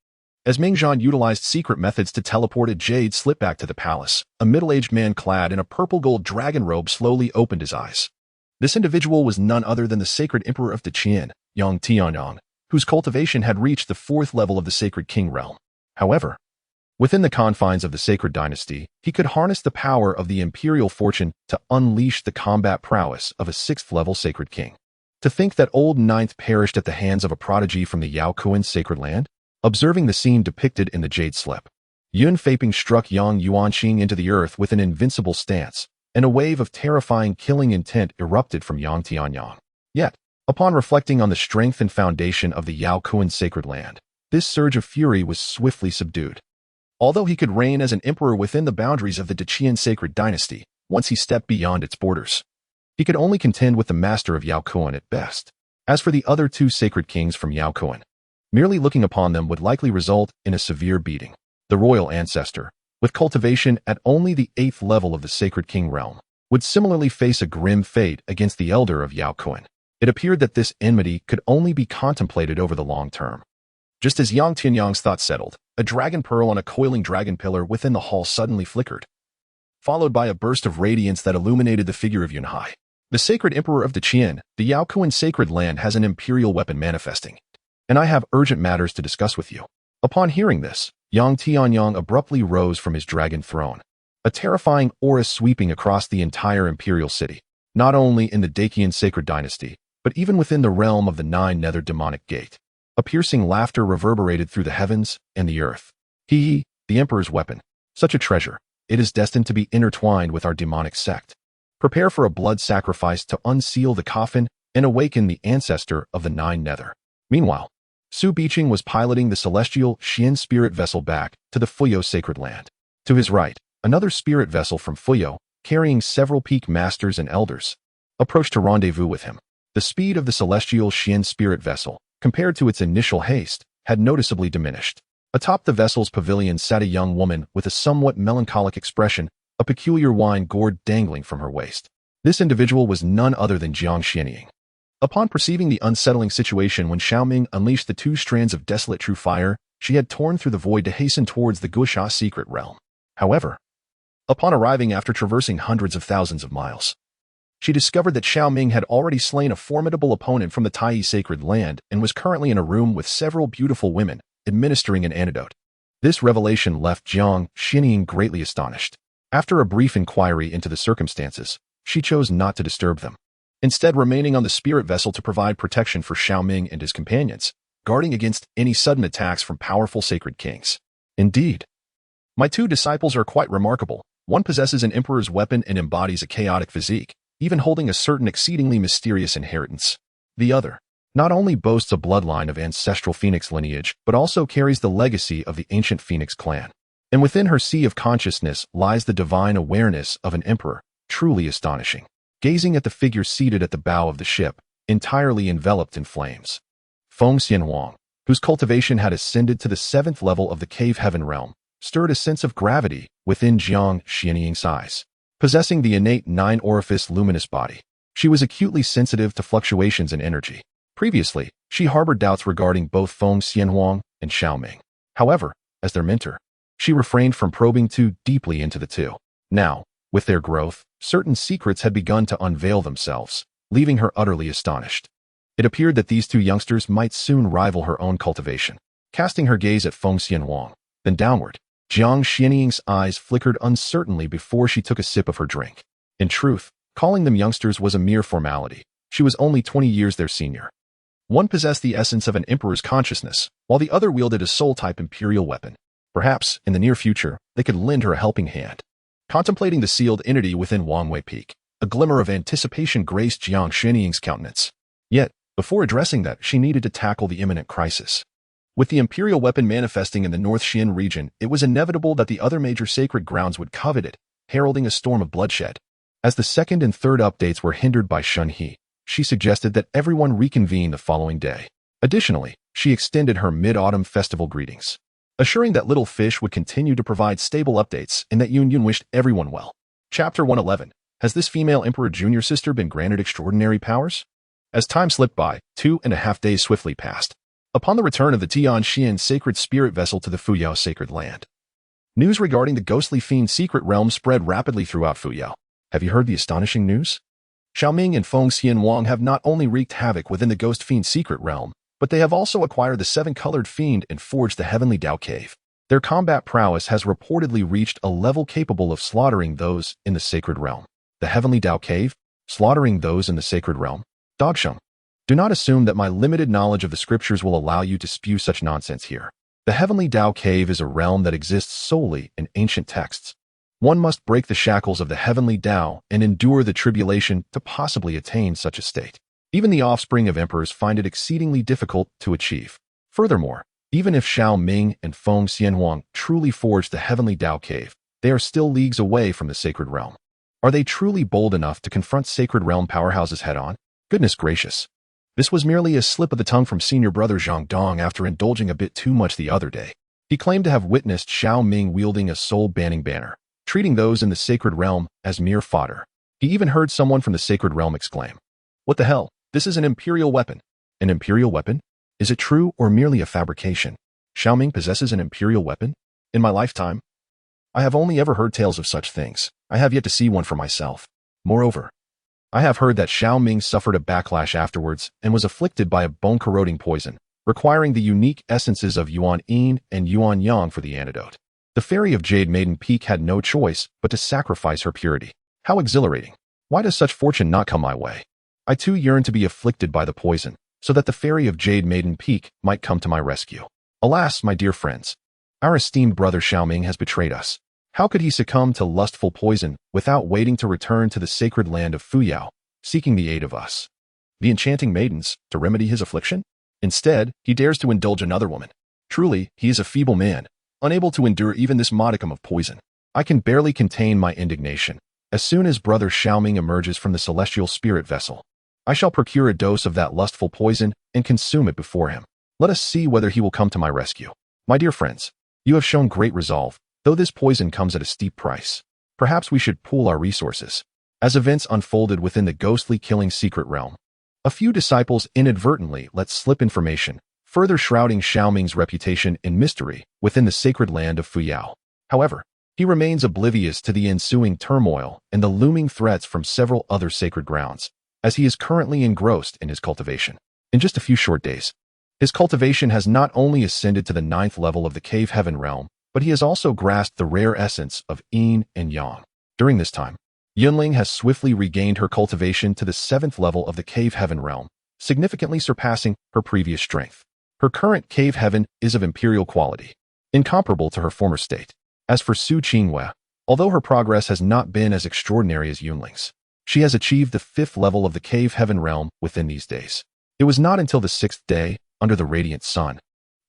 As Mingzhan utilized secret methods to teleport a jade slip back to the palace, a middle-aged man clad in a purple-gold dragon robe slowly opened his eyes. This individual was none other than the sacred emperor of Deqian, Yang Tianyang, whose cultivation had reached the 4th level of the sacred king realm. However, within the confines of the sacred dynasty, he could harness the power of the imperial fortune to unleash the combat prowess of a 6th-level sacred king. To think that old Ninth perished at the hands of a prodigy from the Yaokuan sacred land? Observing the scene depicted in the jade slip, Yun Feiping struck Yang Yuanqing into the earth with an invincible stance, and a wave of terrifying killing intent erupted from Yang Tianyang. Yet, upon reflecting on the strength and foundation of the Yaokuan sacred land, this surge of fury was swiftly subdued. Although he could reign as an emperor within the boundaries of the Deqian sacred dynasty, once he stepped beyond its borders, he could only contend with the master of Yaokuan at best. As for the other 2 sacred kings from Yaokuan, merely looking upon them would likely result in a severe beating. The royal ancestor, with cultivation at only the 8th level of the sacred king realm, would similarly face a grim fate against the elder of Yaokuan. It appeared that this enmity could only be contemplated over the long term. Just as Yang Tianyang's thoughts settled, a dragon pearl on a coiling dragon pillar within the hall suddenly flickered, followed by a burst of radiance that illuminated the figure of Yunhai. The sacred emperor of the Qian, the Yaokuan sacred land, has an imperial weapon manifesting, and I have urgent matters to discuss with you. Upon hearing this, Yang Tianyang abruptly rose from his dragon throne, a terrifying aura sweeping across the entire imperial city, not only in the Dacian sacred dynasty, but even within the realm of the nine nether demonic gate. A piercing laughter reverberated through the heavens and the earth. He, the emperor's weapon, such a treasure, it is destined to be intertwined with our demonic sect. Prepare for a blood sacrifice to unseal the coffin and awaken the ancestor of the nine nether. Meanwhile, Su Biqing was piloting the celestial Xian spirit vessel back to the Fuyo sacred land. To his right, another spirit vessel from Fuyo, carrying several peak masters and elders, approached to rendezvous with him. The speed of the celestial Xian spirit vessel, compared to its initial haste, had noticeably diminished. Atop the vessel's pavilion sat a young woman with a somewhat melancholic expression, a peculiar wine gourd dangling from her waist. This individual was none other than Jiang Xianying. Upon perceiving the unsettling situation when Xiao Ming unleashed the two strands of desolate true fire, she had torn through the void to hasten towards the Guxia secret realm. However, upon arriving after traversing hundreds of thousands of miles, she discovered that Xiao Ming had already slain a formidable opponent from the Tai sacred land and was currently in a room with several beautiful women, administering an antidote. This revelation left Jiang Xianying greatly astonished. After a brief inquiry into the circumstances, she chose not to disturb them, instead remaining on the spirit vessel to provide protection for Xiao Ming and his companions, guarding against any sudden attacks from powerful sacred kings. Indeed, my two disciples are quite remarkable. One possesses an emperor's weapon and embodies a chaotic physique, even holding a certain exceedingly mysterious inheritance. The other not only boasts a bloodline of ancestral phoenix lineage, but also carries the legacy of the ancient phoenix clan. And within her sea of consciousness lies the divine awareness of an emperor, truly astonishing. Gazing at the figure seated at the bow of the ship, entirely enveloped in flames, Feng Xianhuang, whose cultivation had ascended to the 7th level of the cave heaven realm, stirred a sense of gravity within Jiang Xianying's eyes. Possessing the innate 9-orifice luminous body, she was acutely sensitive to fluctuations in energy. Previously, she harbored doubts regarding both Feng Xianhuang and Xiao Ming. However, as their mentor, she refrained from probing too deeply into the two. Now, with their growth, certain secrets had begun to unveil themselves, leaving her utterly astonished. It appeared that these two youngsters might soon rival her own cultivation. Casting her gaze at Feng Xianhuang, then downward, Jiang Xianying's eyes flickered uncertainly before she took a sip of her drink. In truth, calling them youngsters was a mere formality. She was only 20 years their senior. One possessed the essence of an emperor's consciousness, while the other wielded a soul-type imperial weapon. Perhaps, in the near future, they could lend her a helping hand. Contemplating the sealed entity within Wangwei Peak, a glimmer of anticipation graced Jiang Xianying's countenance. Yet, before addressing that, she needed to tackle the imminent crisis. With the imperial weapon manifesting in the North Xian region, it was inevitable that the other major sacred grounds would covet it, heralding a storm of bloodshed. As the second and third updates were hindered by Shun He, she suggested that everyone reconvene the following day. Additionally, she extended her mid-autumn festival greetings, assuring that Little Fish would continue to provide stable updates and that Yun wished everyone well. Chapter 111. Has this female Emperor Junior sister been granted extraordinary powers? As time slipped by, 2.5 days swiftly passed. Upon the return of the Tianxian sacred spirit vessel to the Fuyao sacred land, news regarding the ghostly fiend secret realm spread rapidly throughout Fuyao. Have you heard the astonishing news? Xiao Ming and Feng Xianhuang have not only wreaked havoc within the ghost fiend secret realm, but they have also acquired the 7-colored fiend and forged the heavenly Dao cave. Their combat prowess has reportedly reached a level capable of slaughtering those in the sacred realm. The heavenly Dao cave? Slaughtering those in the sacred realm? Dogsheng. Do not assume that my limited knowledge of the scriptures will allow you to spew such nonsense here. The heavenly Dao cave is a realm that exists solely in ancient texts. One must break the shackles of the heavenly Dao and endure the tribulation to possibly attain such a state. Even the offspring of emperors find it exceedingly difficult to achieve. Furthermore, even if Xiao Ming and Feng Xianhuang truly forged the heavenly Dao cave, they are still leagues away from the sacred realm. Are they truly bold enough to confront sacred realm powerhouses head-on? Goodness gracious. This was merely a slip of the tongue from senior brother Zhang Dong after indulging a bit too much the other day. He claimed to have witnessed Xiao Ming wielding a soul-banning banner, treating those in the sacred realm as mere fodder. He even heard someone from the sacred realm exclaim, "What the hell? This is an imperial weapon." An imperial weapon? Is it true or merely a fabrication? Xiao Ming possesses an imperial weapon? In my lifetime, I have only ever heard tales of such things. I have yet to see one for myself. Moreover, I have heard that Xiao Ming suffered a backlash afterwards and was afflicted by a bone-corroding poison, requiring the unique essences of Yuan Yin and Yuan Yang for the antidote. The Fairy of Jade Maiden Peak had no choice but to sacrifice her purity. How exhilarating! Why does such fortune not come my way? I too yearn to be afflicted by the poison, so that the Fairy of Jade Maiden Peak might come to my rescue. Alas, my dear friends, our esteemed brother Xiao Ming has betrayed us. How could he succumb to lustful poison without waiting to return to the sacred land of Fuyao, seeking the aid of us, the enchanting maidens, to remedy his affliction? Instead, he dares to indulge another woman. Truly, he is a feeble man, unable to endure even this modicum of poison. I can barely contain my indignation. As soon as brother Xiao Ming emerges from the celestial spirit vessel, I shall procure a dose of that lustful poison and consume it before him. Let us see whether he will come to my rescue. My dear friends, you have shown great resolve, though this poison comes at a steep price. Perhaps we should pool our resources. As events unfolded within the ghostly killing secret realm, a few disciples inadvertently let slip information, further shrouding Xiao Ming's reputation in mystery within the sacred land of Fuyao. However, he remains oblivious to the ensuing turmoil and the looming threats from several other sacred grounds, as he is currently engrossed in his cultivation. In just a few short days, his cultivation has not only ascended to the 9th level of the cave heaven realm, but he has also grasped the rare essence of yin and yang. During this time, Yunling has swiftly regained her cultivation to the 7th level of the cave heaven realm, significantly surpassing her previous strength. Her current cave heaven is of imperial quality, incomparable to her former state. As for Su Qinghua, although her progress has not been as extraordinary as Yunling's, she has achieved the 5th level of the cave heaven realm within these days. It was not until the 6th day, under the radiant sun,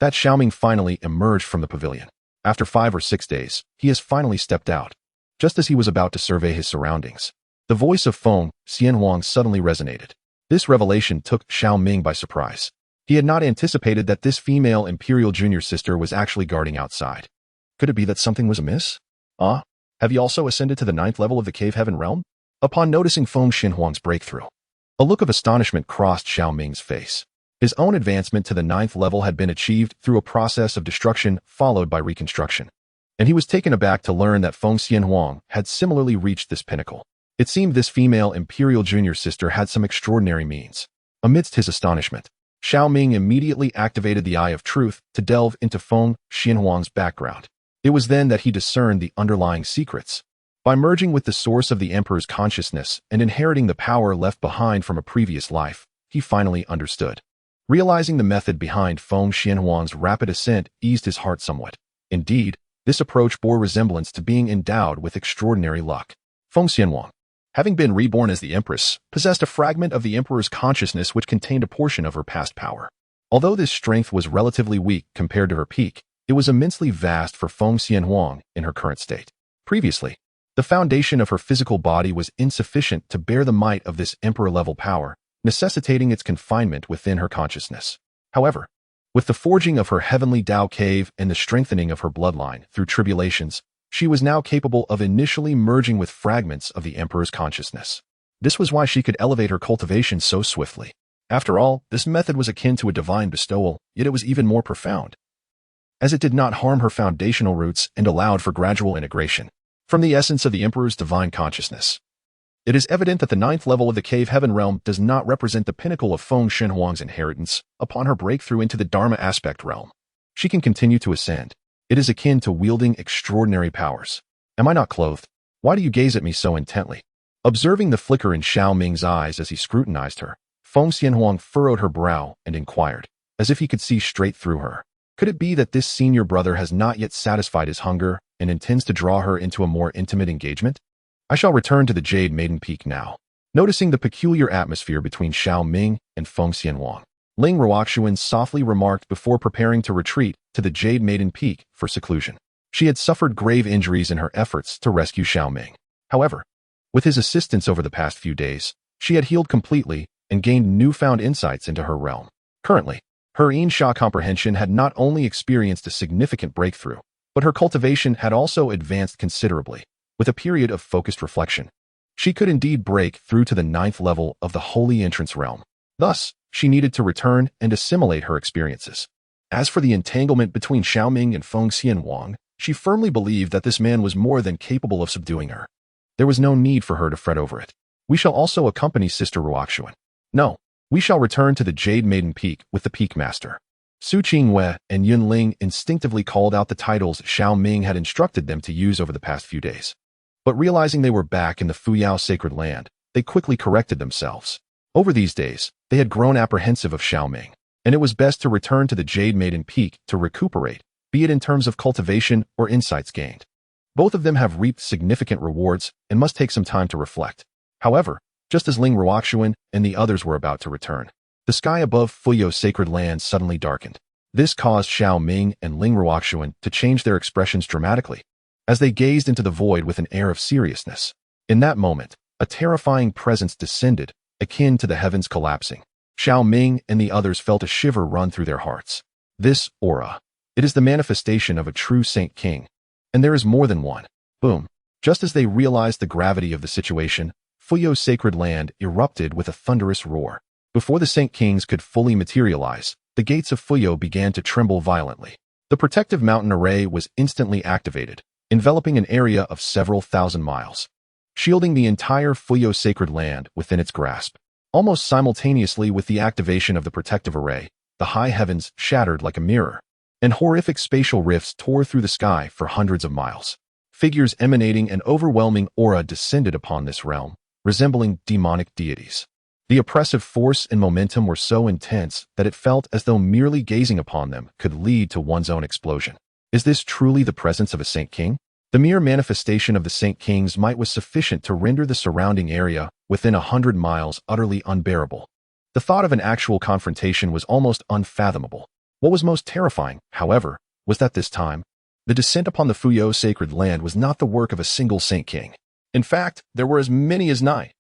that Xiao Ming finally emerged from the pavilion. After 5 or 6 days, he has finally stepped out. Just as he was about to survey his surroundings, the voice of Feng Xianhuang suddenly resonated. This revelation took Xiao Ming by surprise. He had not anticipated that this female imperial junior sister was actually guarding outside. Could it be that something was amiss? Have you also ascended to the 9th level of the cave heaven realm? Upon noticing Feng Xianhuang's breakthrough, a look of astonishment crossed Xiao Ming's face. His own advancement to the 9th level had been achieved through a process of destruction followed by reconstruction, and he was taken aback to learn that Feng Xianhuang had similarly reached this pinnacle. It seemed this female imperial junior sister had some extraordinary means. Amidst his astonishment, Xiao Ming immediately activated the Eye of Truth to delve into Feng Xianhuang's background. It was then that he discerned the underlying secrets. By merging with the source of the emperor's consciousness and inheriting the power left behind from a previous life, he finally understood. Realizing the method behind Feng Xianhuang's rapid ascent eased his heart somewhat. Indeed, this approach bore resemblance to being endowed with extraordinary luck. Feng Xianhuang, having been reborn as the empress, possessed a fragment of the emperor's consciousness which contained a portion of her past power. Although this strength was relatively weak compared to her peak, it was immensely vast for Feng Xianhuang in her current state. Previously, the foundation of her physical body was insufficient to bear the might of this emperor-level power, necessitating its confinement within her consciousness. However, with the forging of her heavenly Tao cave and the strengthening of her bloodline through tribulations, she was now capable of initially merging with fragments of the emperor's consciousness. This was why she could elevate her cultivation so swiftly. After all, this method was akin to a divine bestowal, yet it was even more profound, as it did not harm her foundational roots and allowed for gradual integration from the essence of the emperor's divine consciousness. It is evident that the 9th level of the cave heaven realm does not represent the pinnacle of Feng Xianhuang's inheritance upon her breakthrough into the Dharma aspect realm. She can continue to ascend. It is akin to wielding extraordinary powers. Am I not clothed? Why do you gaze at me so intently? Observing the flicker in Xiao Ming's eyes as he scrutinized her, Feng Xianhuang furrowed her brow and inquired, as if he could see straight through her. Could it be that this senior brother has not yet satisfied his hunger and intends to draw her into a more intimate engagement? I shall return to the Jade Maiden Peak now. Noticing the peculiar atmosphere between Xiao Ming and Feng Xianhuang, Ling Ruoxuan softly remarked before preparing to retreat to the Jade Maiden Peak for seclusion. She had suffered grave injuries in her efforts to rescue Xiao Ming. However, with his assistance over the past few days, she had healed completely and gained newfound insights into her realm. Currently, her Yin Sha comprehension had not only experienced a significant breakthrough, but her cultivation had also advanced considerably. With a period of focused reflection, she could indeed break through to the 9th level of the Holy Entrance realm. Thus, she needed to return and assimilate her experiences. As for the entanglement between Xiao Ming and Feng Xianhuang, she firmly believed that this man was more than capable of subduing her. There was no need for her to fret over it. We shall also accompany Sister Ruoxuan. No, we shall return to the Jade Maiden Peak with the Peak Master. Su Qingwei and Yun Ling instinctively called out the titles Xiao Ming had instructed them to use over the past few days. But realizing they were back in the Fuyao sacred land, they quickly corrected themselves. Over these days, they had grown apprehensive of Xiao Ming, and it was best to return to the Jade Maiden Peak to recuperate, be it in terms of cultivation or insights gained. Both of them have reaped significant rewards and must take some time to reflect. However, just as Ling Ruoxuan and the others were about to return, the sky above Fuyo's sacred land suddenly darkened. This caused Xiao Ming and Ling Ruoxuan to change their expressions dramatically, as they gazed into the void with an air of seriousness. In that moment, a terrifying presence descended, akin to the heavens collapsing. Xiao Ming and the others felt a shiver run through their hearts. This aura, it is the manifestation of a true Saint King. And there is more than one. Boom. Just as they realized the gravity of the situation, Fuyo's sacred land erupted with a thunderous roar. Before the Saint Kings could fully materialize, the gates of Fuyo began to tremble violently. The protective mountain array was instantly activated, enveloping an area of several thousand miles, shielding the entire Fuyo sacred land within its grasp. Almost simultaneously with the activation of the protective array, the high heavens shattered like a mirror, and horrific spatial rifts tore through the sky for hundreds of miles. Figures emanating an overwhelming aura descended upon this realm, resembling demonic deities. The oppressive force and momentum were so intense that it felt as though merely gazing upon them could lead to one's own explosion. Is this truly the presence of a Saint King? The mere manifestation of the Saint King's might was sufficient to render the surrounding area within 100 miles utterly unbearable. The thought of an actual confrontation was almost unfathomable. What was most terrifying, however, was that this time, the descent upon the Fuyo sacred land was not the work of a single Saint King. In fact, there were as many as 9.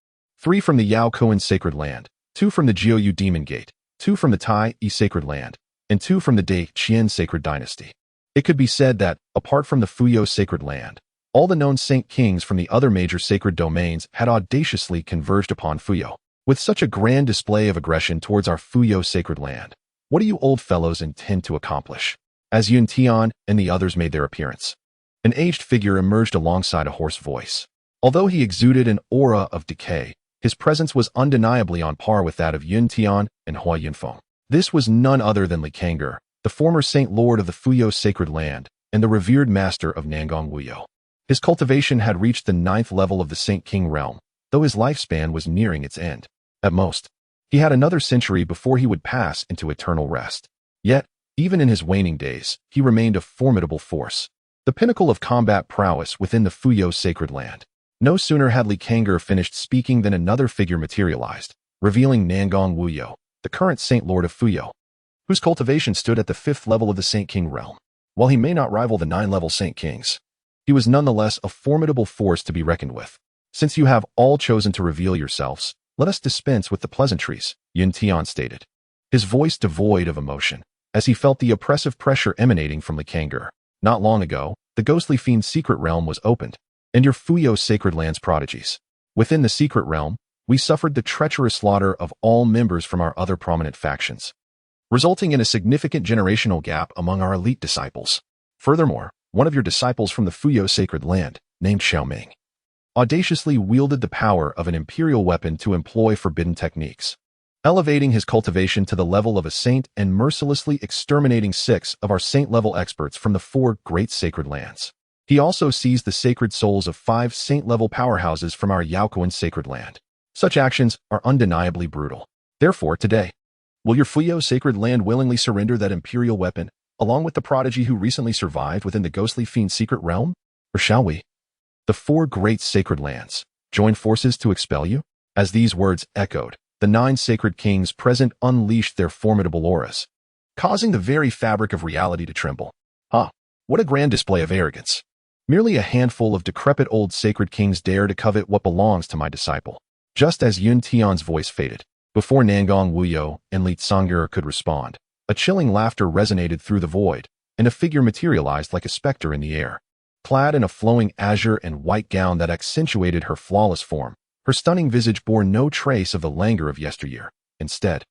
3 from the Yao Kuan sacred land, 2 from the Jiuyu demon gate, 2 from the Tai Yi sacred land, and 2 from the Dai Qian sacred dynasty. It could be said that, apart from the Fuyo sacred land, all the known Saint Kings from the other major sacred domains had audaciously converged upon Fuyo. With such a grand display of aggression towards our Fuyo sacred land, what do you old fellows intend to accomplish? As Yun Tian and the others made their appearance, an aged figure emerged alongside a hoarse voice. Although he exuded an aura of decay, his presence was undeniably on par with that of Yun Tian and Hua Yunfeng. This was none other than Li Kang'er, the former Saint Lord of the Fuyo sacred land and the revered master of Nangong Wuyo. His cultivation had reached the 9th level of the Saint King realm, though his lifespan was nearing its end. At most, he had another century before he would pass into eternal rest. Yet, even in his waning days, he remained a formidable force, the pinnacle of combat prowess within the Fuyo sacred land. No sooner had Li Kang'er finished speaking than another figure materialized, revealing Nangong Wuyo, the current Saint Lord of Fuyo, whose cultivation stood at the 5th level of the Saint King realm. While he may not rival the 9-level Saint Kings, he was nonetheless a formidable force to be reckoned with. Since you have all chosen to reveal yourselves, let us dispense with the pleasantries, Yun Tian stated, his voice devoid of emotion, as he felt the oppressive pressure emanating from Li Kang'er. Not long ago, the ghostly fiend's secret realm was opened, and your Fuyo sacred land's prodigies. Within the secret realm, we suffered the treacherous slaughter of all members from our other prominent factions, resulting in a significant generational gap among our elite disciples. Furthermore, one of your disciples from the Fuyo sacred land, named Xiao Ming, audaciously wielded the power of an imperial weapon to employ forbidden techniques, elevating his cultivation to the level of a saint and mercilessly exterminating 6 of our saint-level experts from the 4 great sacred lands. He also seized the sacred souls of 5 saint-level powerhouses from our Yaokuan sacred land. Such actions are undeniably brutal. Therefore, today, will your Fuyo sacred land willingly surrender that imperial weapon, along with the prodigy who recently survived within the ghostly fiend's secret realm? Or shall we, the 4 great sacred lands, join forces to expel you? As these words echoed, the 9 sacred kings present unleashed their formidable auras, causing the very fabric of reality to tremble. What a grand display of arrogance. Merely a handful of decrepit old sacred kings dare to covet what belongs to my disciple. Just as Yun Tian's voice faded, before Nangong Wuyo and Li Kang'er could respond, a chilling laughter resonated through the void, and a figure materialized like a specter in the air. Clad in a flowing azure and white gown that accentuated her flawless form, her stunning visage bore no trace of the languor of yesteryear. Instead,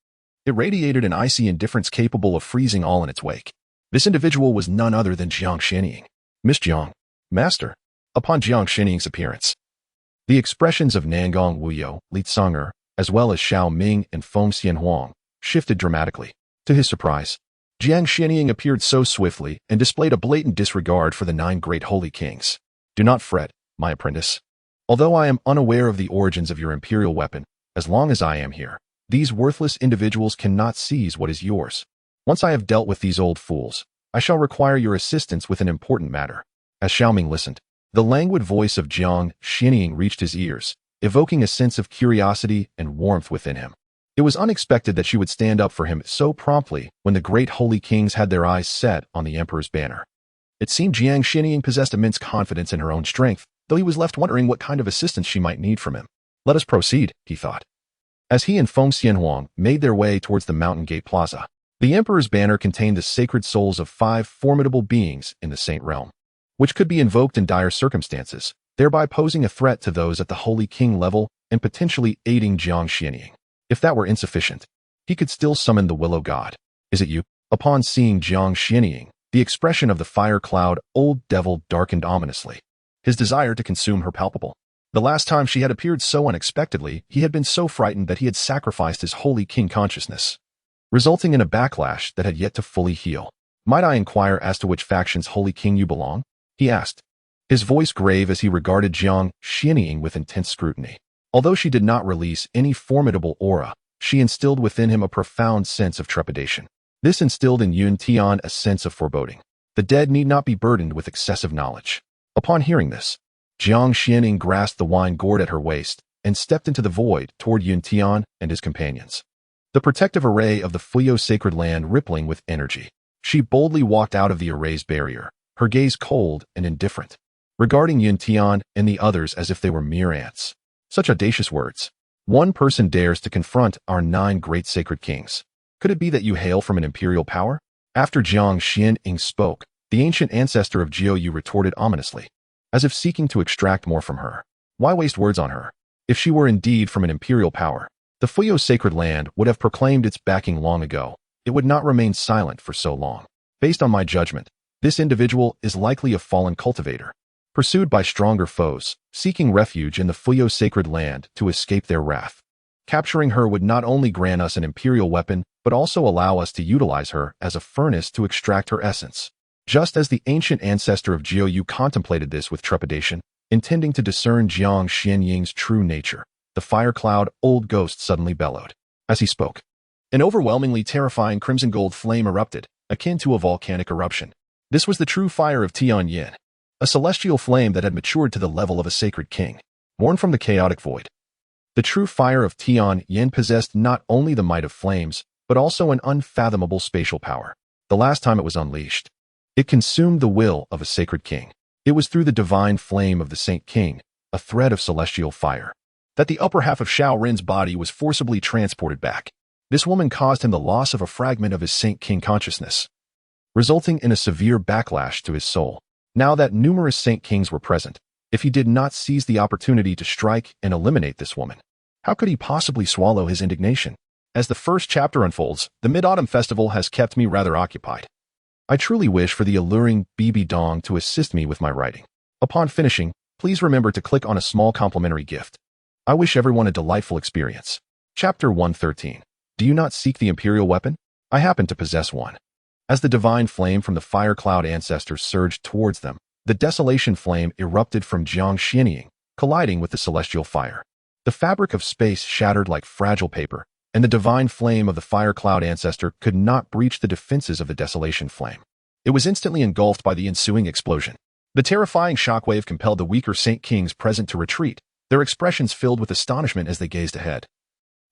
it radiated an icy indifference capable of freezing all in its wake. This individual was none other than Jiang Xinying. Miss Jiang, Master. Upon Jiang Xinying's appearance, The expressions of Nangong Wuyo, Li Tsunger, as well as Xiao Ming and Feng Xianhuang, shifted dramatically. To his surprise, Jiang Xianying appeared so swiftly and displayed a blatant disregard for the 9 great holy kings. Do not fret, my apprentice. Although I am unaware of the origins of your imperial weapon, as long as I am here, these worthless individuals cannot seize what is yours. Once I have dealt with these old fools, I shall require your assistance with an important matter. As Xiao Ming listened, the languid voice of Jiang Xianying reached his ears, evoking a sense of curiosity and warmth within him. It was unexpected that she would stand up for him so promptly when the great holy kings had their eyes set on the emperor's banner. It seemed Jiang Xianying possessed immense confidence in her own strength, though he was left wondering what kind of assistance she might need from him. Let us proceed, he thought. As he and Feng Xianhuang made their way towards the Mountain Gate Plaza, the emperor's banner contained the sacred souls of 5 formidable beings in the Saint Realm, which could be invoked in dire circumstances, thereby posing a threat to those at the Holy King level and potentially aiding Jiang Xianying. If that were insufficient, he could still summon the Willow God. Is it you? Upon seeing Jiang Xianying, the expression of the fire cloud old devil darkened ominously. His desire to consume her palpable. The last time she had appeared so unexpectedly, he had been so frightened that he had sacrificed his Holy King consciousness, resulting in a backlash that had yet to fully heal. Might I inquire as to which faction's Holy King you belong? He asked, his voice grave as he regarded Jiang Xianying with intense scrutiny. Although she did not release any formidable aura, she instilled within him a profound sense of trepidation. This instilled in Yun Tian a sense of foreboding. The dead need not be burdened with excessive knowledge. Upon hearing this, Jiang Xianying grasped the wine gourd at her waist and stepped into the void toward Yun Tian and his companions. The protective array of the Fuyo sacred land rippling with energy. She boldly walked out of the array's barrier, her gaze cold and indifferent, regarding Yun Tian and the others as if they were mere ants. Such audacious words. One person dares to confront our 9 great sacred kings. Could it be that you hail from an imperial power? After Jiang Xianying spoke, the ancient ancestor of Jiu retorted ominously, as if seeking to extract more from her. Why waste words on her? If she were indeed from an imperial power, the Fuyo sacred land would have proclaimed its backing long ago. It would not remain silent for so long. Based on my judgment, this individual is likely a fallen cultivator, pursued by stronger foes, seeking refuge in the Fuyo sacred land to escape their wrath. Capturing her would not only grant us an imperial weapon, but also allow us to utilize her as a furnace to extract her essence. Just as the ancient ancestor of Jiu contemplated this with trepidation, intending to discern Jiang Xianying's true nature, the fire cloud old ghost suddenly bellowed. As he spoke, an overwhelmingly terrifying crimson gold flame erupted, akin to a volcanic eruption. This was the true fire of Tian Yin, a celestial flame that had matured to the level of a sacred king, born from the chaotic void. The true fire of Tian Yin possessed not only the might of flames, but also an unfathomable spatial power. The last time it was unleashed, it consumed the will of a sacred king. It was through the divine flame of the Saint King, a thread of celestial fire, that the upper half of Xiao Rin's body was forcibly transported back. This woman caused him the loss of a fragment of his Saint King consciousness, resulting in a severe backlash to his soul. Now that numerous Saint Kings were present, if he did not seize the opportunity to strike and eliminate this woman, how could he possibly swallow his indignation? As the first chapter unfolds, the Mid-Autumn Festival has kept me rather occupied. I truly wish for the alluring BB Dong to assist me with my writing. Upon finishing, please remember to click on a small complimentary gift. I wish everyone a delightful experience. Chapter 113. Do you not seek the Imperial weapon? I happen to possess one. As the divine flame from the fire cloud ancestors surged towards them, the desolation flame erupted from Jiang Xianying, colliding with the celestial fire. The fabric of space shattered like fragile paper, and the divine flame of the fire cloud ancestor could not breach the defenses of the desolation flame. It was instantly engulfed by the ensuing explosion. The terrifying shockwave compelled the weaker Saint Kings present to retreat, their expressions filled with astonishment as they gazed ahead.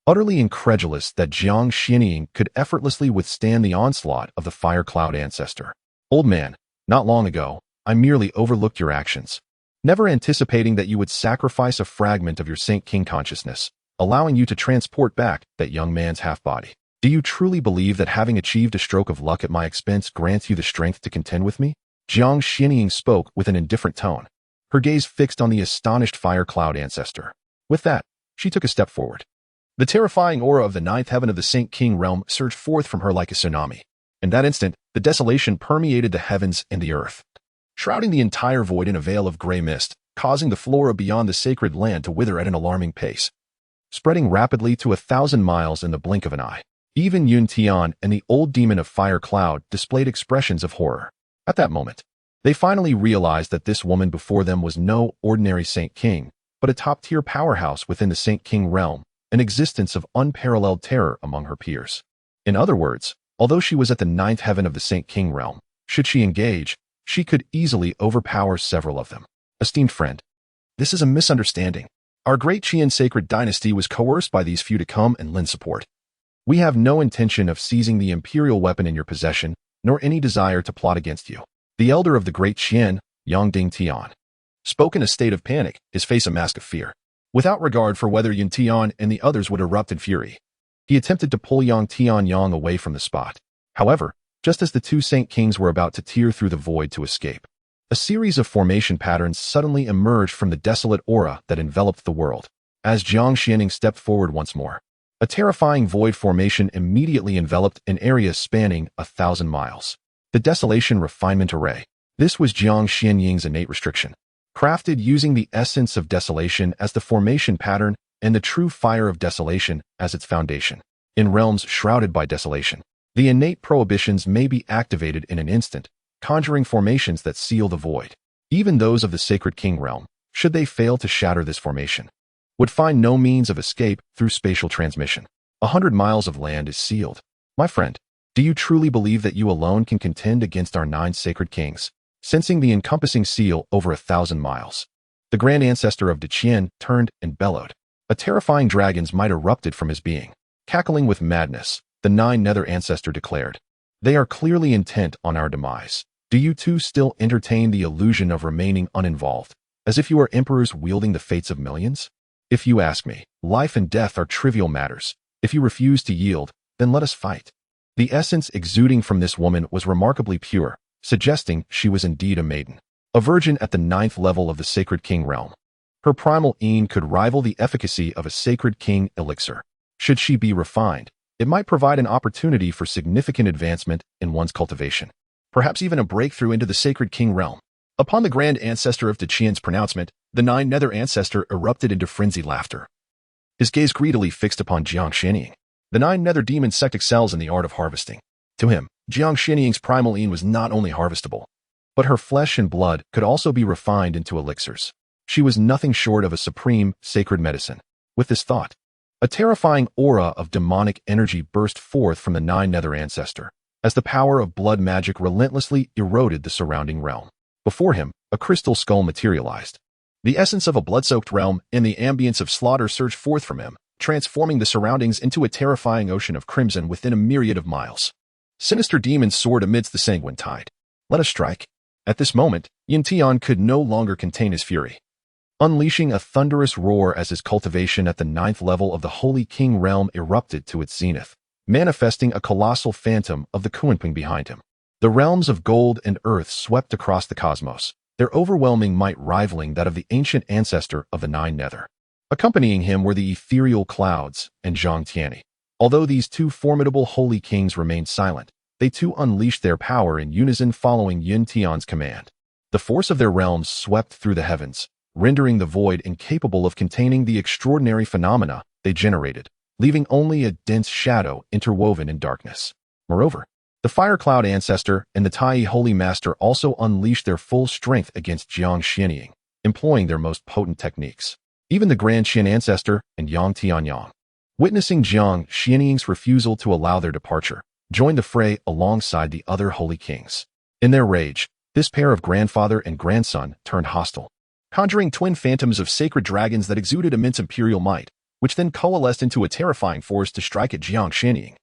Utterly incredulous that Jiang Xianying could effortlessly withstand the onslaught of the fire cloud ancestor. Old man, not long ago, I merely overlooked your actions, never anticipating that you would sacrifice a fragment of your Saint King consciousness, allowing you to transport back that young man's half-body. Do you truly believe that having achieved a stroke of luck at my expense grants you the strength to contend with me? Jiang Xianying spoke with an indifferent tone, her gaze fixed on the astonished fire cloud ancestor. With that, she took a step forward. The terrifying aura of the 9th heaven of the Saint King realm surged forth from her like a tsunami. In that instant, the desolation permeated the heavens and the earth, shrouding the entire void in a veil of gray mist. causing the flora beyond the sacred land to wither at an alarming pace, spreading rapidly to 1,000 miles in the blink of an eye. Even Yun Tian and the old demon of fire cloud displayed expressions of horror. At that moment, they finally realized that this woman before them was no ordinary Saint King, but a top-tier powerhouse within the Saint King realm, an existence of unparalleled terror among her peers. In other words, although she was at the ninth heaven of the Saint King realm, should she engage, she could easily overpower several of them. Esteemed friend, this is a misunderstanding. Our great Qian sacred dynasty was coerced by these few to come and lend support. We have no intention of seizing the imperial weapon in your possession, nor any desire to plot against you. The elder of the great Qian, Yang Tian, spoke in a state of panic, his face a mask of fear. Without regard for whether Yun Tian and the others would erupt in fury, he attempted to pull Yang Tianyang away from the spot. However, just as the two Saint Kings were about to tear through the void to escape, a series of formation patterns suddenly emerged from the desolate aura that enveloped the world. As Jiang Xianing stepped forward once more, a terrifying void formation immediately enveloped an area spanning 1,000 miles. The Desolation Refinement Array. This was Jiang Xianying's innate restriction, crafted using the essence of desolation as the formation pattern and the true fire of desolation as its foundation. In realms shrouded by desolation, the innate prohibitions may be activated in an instant, conjuring formations that seal the void. Even those of the Sacred King realm, should they fail to shatter this formation, would find no means of escape through spatial transmission. 100 miles of land is sealed. My friend, do you truly believe that you alone can contend against our 9 sacred kings? Sensing the encompassing seal over 1,000 miles, the grand ancestor of Deqian turned and bellowed. A terrifying dragon's might erupted from his being. Cackling with madness, the 9 nether ancestor declared, "They are clearly intent on our demise. Do you too still entertain the illusion of remaining uninvolved, as if you are emperors wielding the fates of millions? If you ask me, life and death are trivial matters. If you refuse to yield, then let us fight." The essence exuding from this woman was remarkably pure, suggesting she was indeed a maiden, a virgin at the 9th level of the Sacred King realm. Her primal een could rival the efficacy of a Sacred King elixir. Should she be refined, it might provide an opportunity for significant advancement in one's cultivation, perhaps even a breakthrough into the Sacred King realm. Upon the grand ancestor of Deqian's pronouncement, the 9 nether ancestor erupted into frenzied laughter. His gaze greedily fixed upon Jiang Xianying. The 9 nether demon sect excels in the art of harvesting. To him, Jiang Xianying's primal een was not only harvestable, but her flesh and blood could also be refined into elixirs. She was nothing short of a supreme, sacred medicine. With this thought, a terrifying aura of demonic energy burst forth from the 9 nether ancestor, as the power of blood magic relentlessly eroded the surrounding realm. Before him, a crystal skull materialized. The essence of a blood-soaked realm and the ambience of slaughter surged forth from him, transforming the surroundings into a terrifying ocean of crimson within a myriad of miles. Sinister demons soared amidst the sanguine tide. Let us strike. At this moment, Yin Tian could no longer contain his fury, unleashing a thunderous roar as his cultivation at the 9th level of the Holy King realm erupted to its zenith, manifesting a colossal phantom of the Kunping behind him. The realms of gold and earth swept across the cosmos, their overwhelming might rivaling that of the ancient ancestor of the 9 nether. Accompanying him were the ethereal clouds and Zhang Tianyi. Although these 2 formidable holy kings remained silent, they too unleashed their power in unison following Yin Tian's command. The force of their realms swept through the heavens, rendering the void incapable of containing the extraordinary phenomena they generated, leaving only a dense shadow interwoven in darkness. Moreover, the Fire Cloud Ancestor and the Tai Holy Master also unleashed their full strength against Jiang Xianying, employing their most potent techniques. Even the Grand Qian Ancestor and Yang Tianyang, witnessing Jiang Xianying's refusal to allow their departure, joined the fray alongside the other holy kings. In their rage, this pair of grandfather and grandson turned hostile, conjuring twin phantoms of sacred dragons that exuded immense imperial might, which then coalesced into a terrifying force to strike at Jiang Xianying.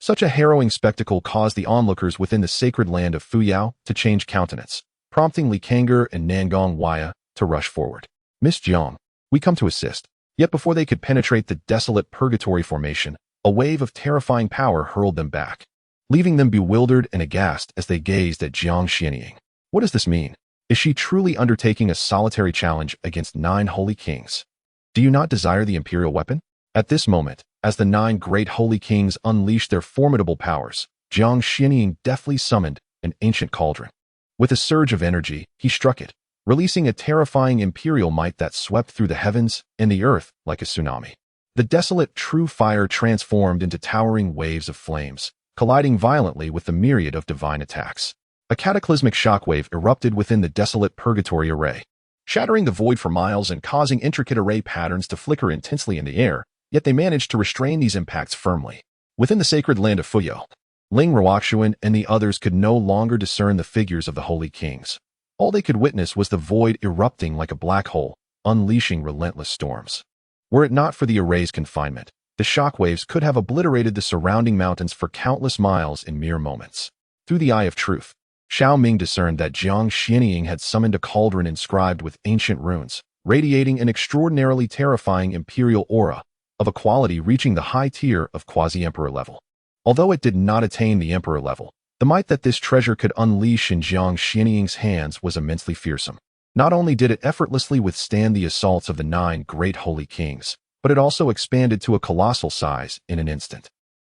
Such a harrowing spectacle caused the onlookers within the sacred land of Fuyao to change countenance, prompting Li Kang'er and Nangong Waya to rush forward. "Miss Jiang, we come to assist." Yet before they could penetrate the desolate purgatory formation, a wave of terrifying power hurled them back, leaving them bewildered and aghast as they gazed at Jiang Xianying. What does this mean? Is she truly undertaking a solitary challenge against 9 holy kings? Do you not desire the imperial weapon? At this moment, as the 9 great holy kings unleashed their formidable powers, Jiang Xianying deftly summoned an ancient cauldron. With a surge of energy, he struck it, releasing a terrifying imperial might that swept through the heavens and the earth like a tsunami. The desolate true fire transformed into towering waves of flames, colliding violently with the myriad of divine attacks. A cataclysmic shockwave erupted within the desolate purgatory array, shattering the void for miles and causing intricate array patterns to flicker intensely in the air, yet they managed to restrain these impacts firmly. Within the sacred land of Fuyo, Ling Ruoxuan and the others could no longer discern the figures of the holy kings. All they could witness was the void erupting like a black hole, unleashing relentless storms. Were it not for the array's confinement, the shockwaves could have obliterated the surrounding mountains for countless miles in mere moments. Through the eye of truth, Xiao Ming discerned that Jiang Xianying had summoned a cauldron inscribed with ancient runes, radiating an extraordinarily terrifying imperial aura, of a quality reaching the high tier of quasi-emperor level. Although it did not attain the emperor level, the might that this treasure could unleash in Jiang Xianying's hands was immensely fearsome. Not only did it effortlessly withstand the assaults of the 9 great holy kings, but it also expanded to a colossal size in an instant,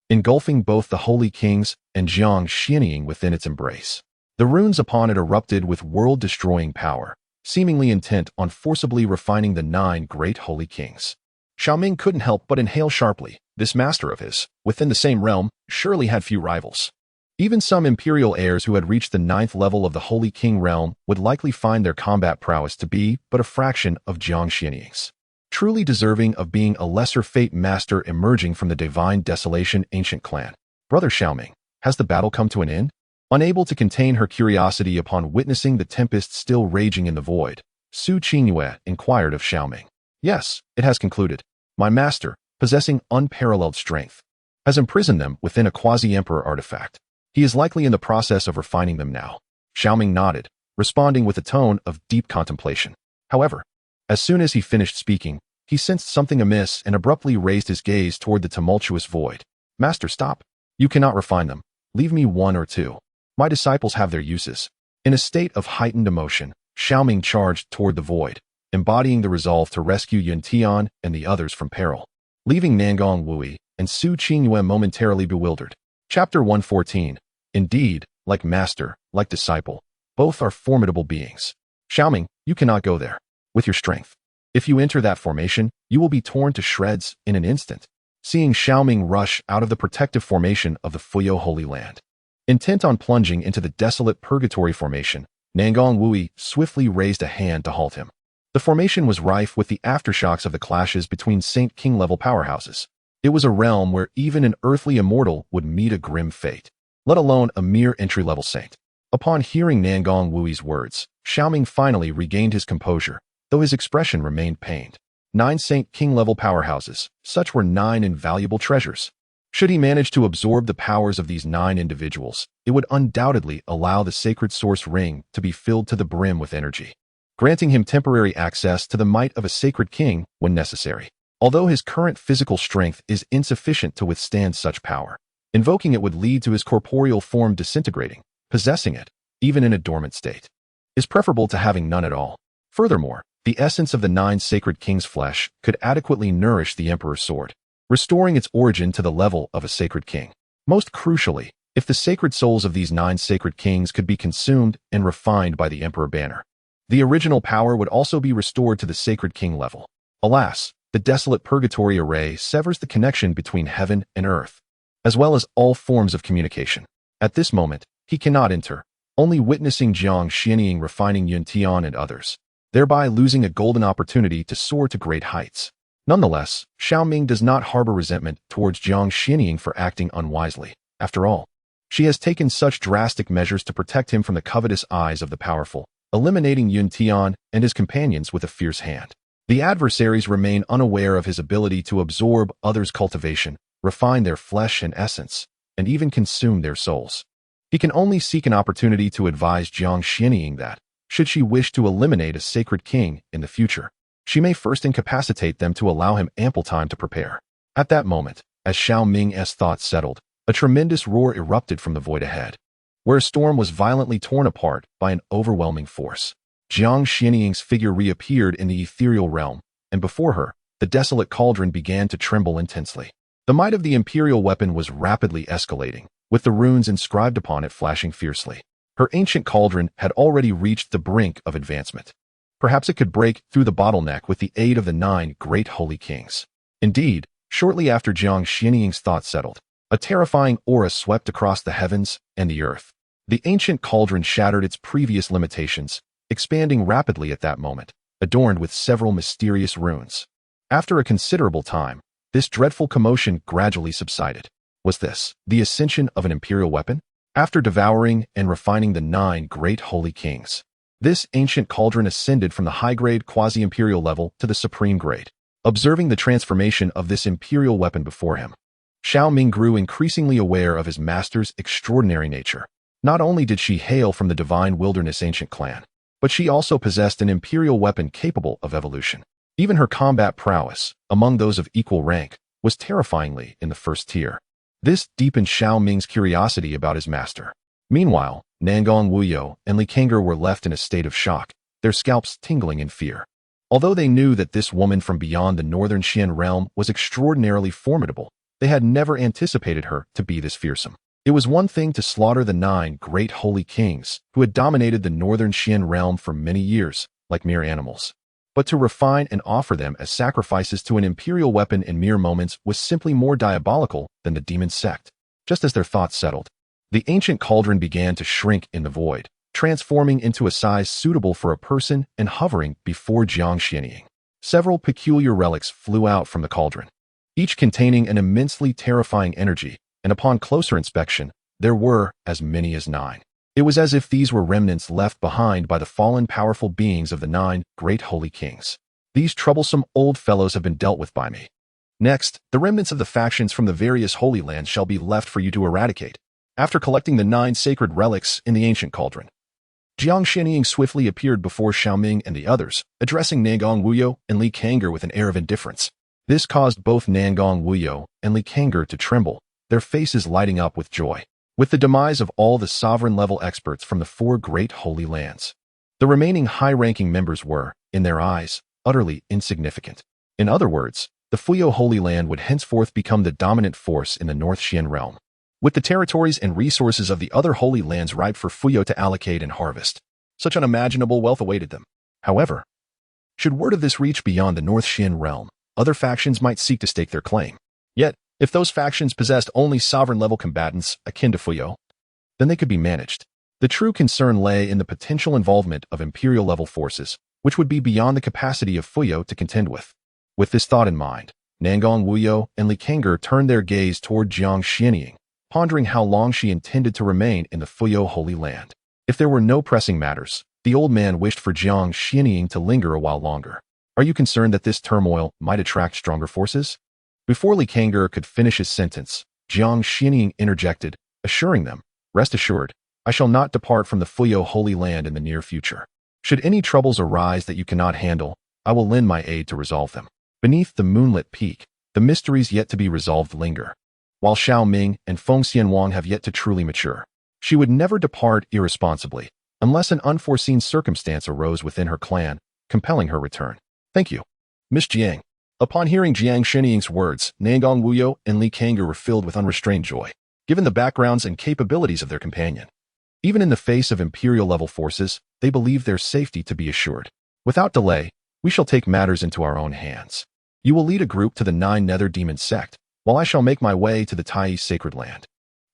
engulfing both the holy kings and Jiang Xianying within its embrace. The runes upon it erupted with world-destroying power, seemingly intent on forcibly refining the 9 great holy kings. Xiao Ming couldn't help but inhale sharply. This master of his, within the same realm, surely had few rivals. Even some imperial heirs who had reached the 9th level of the Holy King realm would likely find their combat prowess to be but a fraction of Jiang Xianying's. Truly deserving of being a lesser fate master emerging from the divine desolation ancient clan. Brother Xiao Ming, has the battle come to an end? Unable to contain her curiosity upon witnessing the tempest still raging in the void, Su Qingyue inquired of Xiao Ming. Yes, it has concluded. My master, possessing unparalleled strength, has imprisoned them within a quasi-emperor artifact. He is likely in the process of refining them now. Xiao Ming nodded, responding with a tone of deep contemplation. However, as soon as he finished speaking, he sensed something amiss and abruptly raised his gaze toward the tumultuous void. Master, stop. You cannot refine them. Leave me 1 or 2. My disciples have their uses. In a state of heightened emotion, Xiao Ming charged toward the void, embodying the resolve to rescue Yun Tian and the others from peril, leaving Nangong Wui and Su Qingyue momentarily bewildered. Chapter 114. Indeed, like master, like disciple, both are formidable beings. Xiao Ming, you cannot go there. With your strength. If you enter that formation, you will be torn to shreds in an instant. Seeing Xiao Ming rush out of the protective formation of the Fuyo Holy Land, intent on plunging into the desolate purgatory formation, Nangong Wui swiftly raised a hand to halt him. The formation was rife with the aftershocks of the clashes between Saint King level powerhouses. It was a realm where even an earthly immortal would meet a grim fate, let alone a mere entry-level saint. Upon hearing Nangong Wui's words, Xiao Ming finally regained his composure, though his expression remained pained. 9 Saint King level powerhouses, such were 9 invaluable treasures. Should he manage to absorb the powers of these 9 individuals, it would undoubtedly allow the sacred source ring to be filled to the brim with energy, granting him temporary access to the might of a sacred king when necessary. Although his current physical strength is insufficient to withstand such power, invoking it would lead to his corporeal form disintegrating. Possessing it, even in a dormant state, is preferable to having none at all. Furthermore, the essence of the 9 sacred kings' flesh could adequately nourish the emperor's sword, restoring its origin to the level of a sacred king. Most crucially, if the sacred souls of these 9 sacred kings could be consumed and refined by the emperor banner, the original power would also be restored to the sacred king level. Alas, the desolate purgatory array severs the connection between heaven and earth, as well as all forms of communication. At this moment, he cannot enter, only witnessing Jiang Xianying refining Yun Tian and others, thereby losing a golden opportunity to soar to great heights. Nonetheless, Xiao Ming does not harbor resentment towards Jiang Xianying for acting unwisely. After all, she has taken such drastic measures to protect him from the covetous eyes of the powerful, eliminating Yun Tian and his companions with a fierce hand. The adversaries remain unaware of his ability to absorb others' cultivation, refine their flesh and essence, and even consume their souls. He can only seek an opportunity to advise Jiang Xianying that, should she wish to eliminate a sacred king in the future, she may first incapacitate them to allow him ample time to prepare. At that moment, as Xiao Ming's thoughts settled, a tremendous roar erupted from the void ahead, where a storm was violently torn apart by an overwhelming force. Jiang Xianying's figure reappeared in the ethereal realm, and before her, the desolate cauldron began to tremble intensely. The might of the imperial weapon was rapidly escalating, with the runes inscribed upon it flashing fiercely. Her ancient cauldron had already reached the brink of advancement. Perhaps it could break through the bottleneck with the aid of the 9 great holy kings. Indeed, shortly after Jiang Xianying's thoughts settled, a terrifying aura swept across the heavens and the earth. The ancient cauldron shattered its previous limitations, expanding rapidly at that moment, adorned with several mysterious runes. After a considerable time, this dreadful commotion gradually subsided. Was this the ascension of an imperial weapon? After devouring and refining the 9 great holy kings, this ancient cauldron ascended from the high-grade quasi-imperial level to the supreme grade. Observing the transformation of this imperial weapon before him, Xiao Ming grew increasingly aware of his master's extraordinary nature. Not only did she hail from the divine wilderness ancient clan, but she also possessed an imperial weapon capable of evolution. Even her combat prowess, among those of equal rank, was terrifyingly in the first tier. This deepened Xiao Ming's curiosity about his master. Meanwhile, Nangong Wuyo and Li Kang'er were left in a state of shock, their scalps tingling in fear. Although they knew that this woman from beyond the northern Xian realm was extraordinarily formidable, they had never anticipated her to be this fearsome. It was one thing to slaughter the 9 great holy kings who had dominated the northern Xian realm for many years, like mere animals. But to refine and offer them as sacrifices to an imperial weapon in mere moments was simply more diabolical than the demon sect. Just as their thoughts settled, the ancient cauldron began to shrink in the void, transforming into a size suitable for a person and hovering before Jiang Xianying. Several peculiar relics flew out from the cauldron, each containing an immensely terrifying energy, and upon closer inspection, there were as many as 9. It was as if these were remnants left behind by the fallen powerful beings of the 9 great holy kings. These troublesome old fellows have been dealt with by me. Next, the remnants of the factions from the various holy lands shall be left for you to eradicate. After collecting the 9 sacred relics in the ancient cauldron, Jiang Xianying swiftly appeared before Xiao Ming and the others, addressing Nangong Wuyo and Li Kang'er with an air of indifference. This caused both Nangong Wuyo and Li Kang'er to tremble, their faces lighting up with joy. With the demise of all the sovereign-level experts from the 4 great holy lands, the remaining high-ranking members were, in their eyes, utterly insignificant. In other words, the Fuyo Holy Land would henceforth become the dominant force in the North Xian realm, with the territories and resources of the other holy lands ripe for Fuyo to allocate and harvest. Such unimaginable wealth awaited them. However, should word of this reach beyond the North Xian realm, other factions might seek to stake their claim. Yet, if those factions possessed only sovereign-level combatants akin to Fuyo, then they could be managed. The true concern lay in the potential involvement of imperial-level forces, which would be beyond the capacity of Fuyo to contend with. With this thought in mind, Nangong Wuyo and Li Kang'er turned their gaze toward Jiang Xianying, pondering how long she intended to remain in the Fuyo Holy Land. If there were no pressing matters, the old man wished for Jiang Xianying to linger a while longer. Are you concerned that this turmoil might attract stronger forces? Before Li Kang'er could finish his sentence, Jiang Xianying interjected, assuring them, "Rest assured, I shall not depart from the Fuyo Holy Land in the near future. Should any troubles arise that you cannot handle, I will lend my aid to resolve them." Beneath the moonlit peak, the mysteries yet to be resolved linger. While Xiao Ming and Feng Xianwang have yet to truly mature, she would never depart irresponsibly, unless an unforeseen circumstance arose within her clan, compelling her return. Thank you, Miss Jiang. Upon hearing Jiang Xianying's words, Nangong Wuyo and Li Kang'er were filled with unrestrained joy, given the backgrounds and capabilities of their companion. Even in the face of imperial-level forces, they believed their safety to be assured. Without delay, we shall take matters into our own hands. You will lead a group to the 9 nether demon sect, while I shall make my way to the Tai sacred land.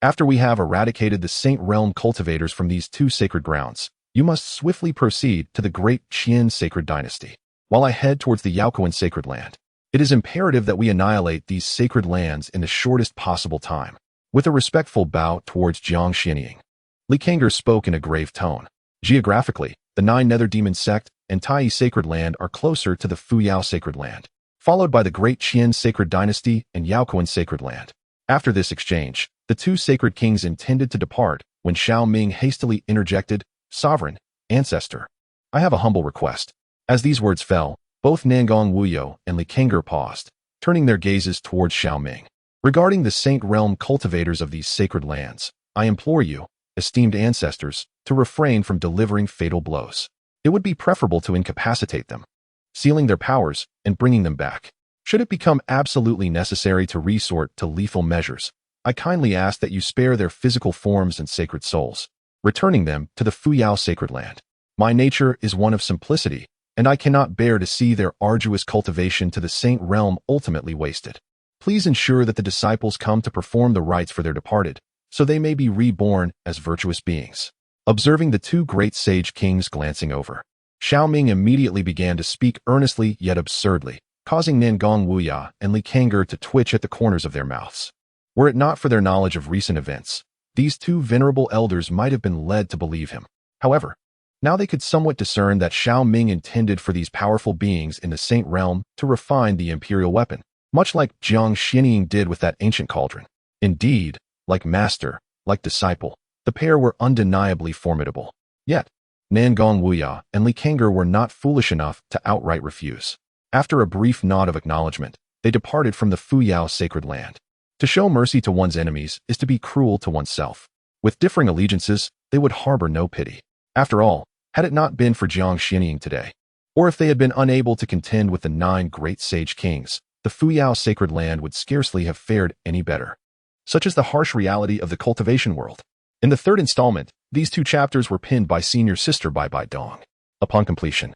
After we have eradicated the Saint Realm cultivators from these 2 sacred grounds, you must swiftly proceed to the great Qian sacred dynasty, while I head towards the Yaoquan sacred land. It is imperative that we annihilate these sacred lands in the shortest possible time. With a respectful bow towards Jiang Xianying, Li Kang'er spoke in a grave tone. Geographically, the 9 nether demon sect and Tai sacred land are closer to the Fuyao sacred land, followed by the great Qian sacred dynasty and Yaoquan sacred land. After this exchange, the 2 sacred kings intended to depart when Xiao Ming hastily interjected, "Sovereign, ancestor, I have a humble request." As these words fell, both Nangong Wuyo and Li Kang'er paused, turning their gazes towards Xiao Ming. "Regarding the Saint Realm cultivators of these sacred lands, I implore you, esteemed ancestors, to refrain from delivering fatal blows. It would be preferable to incapacitate them, sealing their powers and bringing them back. Should it become absolutely necessary to resort to lethal measures, I kindly ask that you spare their physical forms and sacred souls, returning them to the Fuyao sacred land. My nature is one of simplicity, and I cannot bear to see their arduous cultivation to the saint realm ultimately wasted. Please ensure that the disciples come to perform the rites for their departed, so they may be reborn as virtuous beings. Observing the two great sage kings glancing over, Xiao Ming immediately began to speak earnestly yet absurdly, causing Nangong Wuya and Li Kang'er to twitch at the corners of their mouths. Were it not for their knowledge of recent events, these two venerable elders might have been led to believe him. However, now they could somewhat discern that Xiao Ming intended for these powerful beings in the saint realm to refine the imperial weapon, much like Jiang Xianying did with that ancient cauldron. Indeed, like master, like disciple, the pair were undeniably formidable. Yet, Nangong Wuya and Li Kang'er were not foolish enough to outright refuse. After a brief nod of acknowledgement, they departed from the Fuyao sacred land. To show mercy to one's enemies is to be cruel to oneself. With differing allegiances, they would harbor no pity. After all, had it not been for Jiang Xianying today, or if they had been unable to contend with the 9 great sage kings, the Fuyao sacred land would scarcely have fared any better. Such is the harsh reality of the cultivation world. In the 3rd installment, these 2 chapters were pinned by senior sister Bai Bai Dong. Upon completion,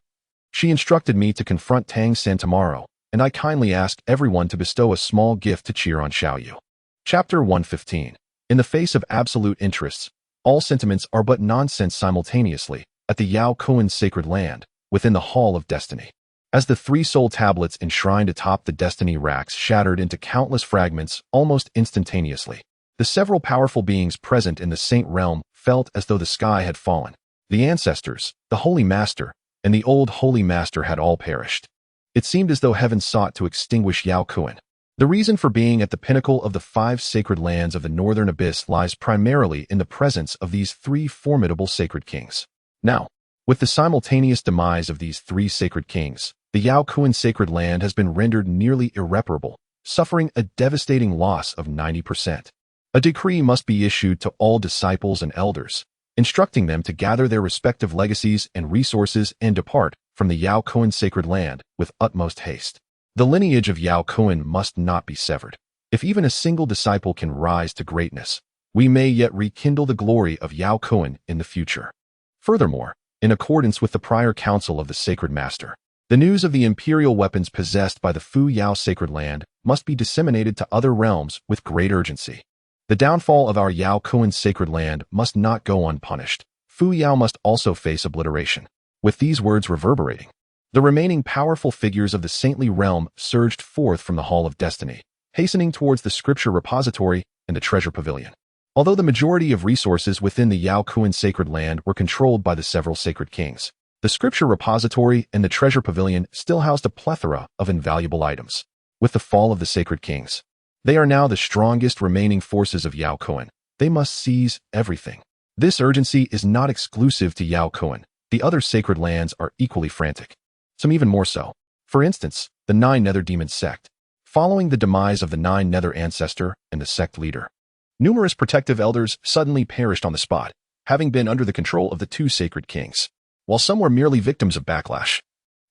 she instructed me to confront Tang San tomorrow, and I kindly asked everyone to bestow a small gift to cheer on Xiaoyu. Chapter 115. In the face of absolute interests, all sentiments are but nonsense simultaneously, at the Yao Kuan sacred land, within the Hall of Destiny. As the 3 soul tablets enshrined atop the destiny racks shattered into countless fragments almost instantaneously, the several powerful beings present in the saint realm felt as though the sky had fallen. The ancestors, the Holy Master, and the old Holy Master had all perished. It seemed as though heaven sought to extinguish Yao Kuan. The reason for being at the pinnacle of the 5 sacred lands of the northern abyss lies primarily in the presence of these 3 formidable sacred kings. Now, with the simultaneous demise of these 3 sacred kings, the Yao Kuan sacred land has been rendered nearly irreparable, suffering a devastating loss of 90%. A decree must be issued to all disciples and elders, instructing them to gather their respective legacies and resources and depart from the Yao Kuan sacred land with utmost haste. The lineage of Yao Kuan must not be severed. If even a single disciple can rise to greatness, we may yet rekindle the glory of Yao Kuan in the future. Furthermore, in accordance with the prior counsel of the sacred master, the news of the imperial weapons possessed by the Fuyao sacred land must be disseminated to other realms with great urgency. The downfall of our Yao Kuan sacred land must not go unpunished. Fuyao must also face obliteration. With these words reverberating, the remaining powerful figures of the saintly realm surged forth from the Hall of Destiny, hastening towards the scripture repository and the treasure pavilion. Although the majority of resources within the Yao Kuan sacred land were controlled by the several sacred kings, the scripture repository and the treasure pavilion still housed a plethora of invaluable items. With the fall of the sacred kings, they are now the strongest remaining forces of Yao Kuan. They must seize everything. This urgency is not exclusive to Yao Kuan. The other sacred lands are equally frantic, some even more so. For instance, the 9 nether demon sect. Following the demise of the 9 nether ancestor and the sect leader, numerous protective elders suddenly perished on the spot, having been under the control of the 2 sacred kings, while some were merely victims of backlash.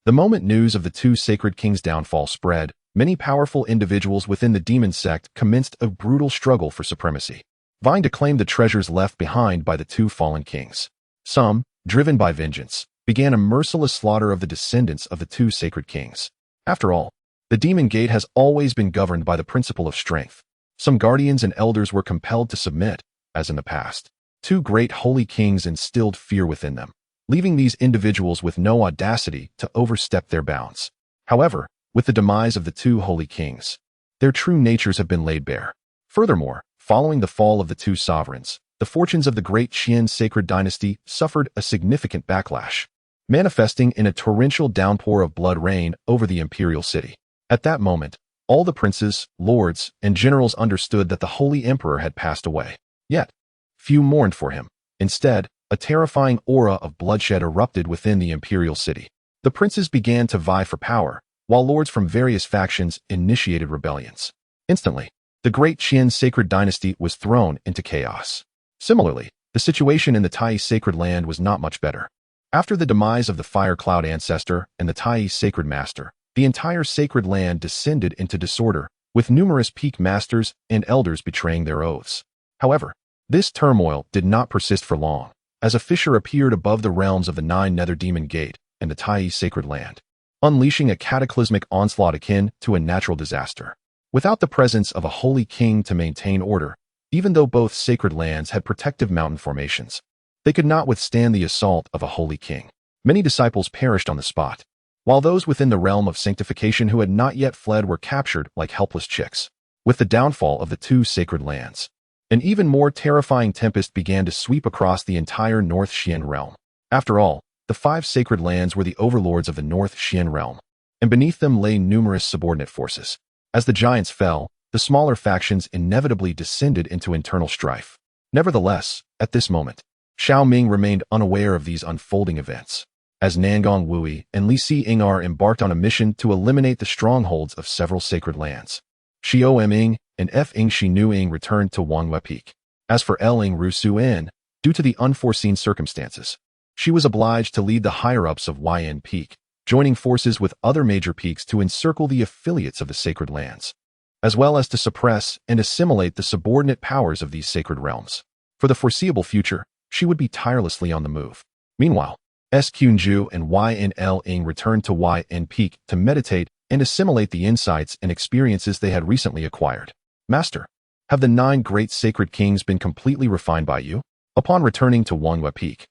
The moment news of the 2 sacred kings' downfall spread, many powerful individuals within the demon sect commenced a brutal struggle for supremacy, vying to claim the treasures left behind by the 2 fallen kings. Some, driven by vengeance, began a merciless slaughter of the descendants of the 2 sacred kings. After all, the demon gate has always been governed by the principle of strength. Some guardians and elders were compelled to submit, as in the past. 2 great holy kings instilled fear within them, leaving these individuals with no audacity to overstep their bounds. However, with the demise of the 2 holy kings, their true natures have been laid bare. Furthermore, following the fall of the 2 sovereigns, the fortunes of the great Qian sacred dynasty suffered a significant backlash, manifesting in a torrential downpour of blood rain over the imperial city. At that moment, all the princes, lords, and generals understood that the holy emperor had passed away. Yet, few mourned for him. Instead, a terrifying aura of bloodshed erupted within the imperial city. The princes began to vie for power, while lords from various factions initiated rebellions. Instantly, the great Qian sacred dynasty was thrown into chaos. Similarly, the situation in the Tai sacred land was not much better. After the demise of the Fire Cloud ancestor and the Tai sacred master, the entire sacred land descended into disorder, with numerous peak masters and elders betraying their oaths. However, this turmoil did not persist for long. As a fissure appeared above the realms of the 9 nether demon gate, and the Tai sacred land, unleashing a cataclysmic onslaught akin to a natural disaster. Without the presence of a holy king to maintain order, even though both sacred lands had protective mountain formations, they could not withstand the assault of a holy king. Many disciples perished on the spot, while those within the realm of sanctification who had not yet fled were captured like helpless chicks. With the downfall of the two sacred lands, an even more terrifying tempest began to sweep across the entire North Xian realm. After all, the 5 sacred lands were the overlords of the North Xian realm, and beneath them lay numerous subordinate forces. As the giants fell, the smaller factions inevitably descended into internal strife. Nevertheless, at this moment, Xiao Ming remained unaware of these unfolding events, as Nangong Wui and Li Si-Ingar embarked on a mission to eliminate the strongholds of several sacred lands. Xiao Ming and F-Ing Shi-Nu-Ing returned to Wangyue Peak. As for L-Ing Ru-Su-En, due to the unforeseen circumstances, she was obliged to lead the higher-ups of Yan Peak, joining forces with other major peaks to encircle the affiliates of the sacred lands, as well as to suppress and assimilate the subordinate powers of these sacred realms. For the foreseeable future, she would be tirelessly on the move. Meanwhile, S-Kunju and Yn-L-Ing returned to Yn Peak to meditate and assimilate the insights and experiences they had recently acquired. Master, have the 9 great sacred kings been completely refined by you? Upon returning to Wangyue Peak,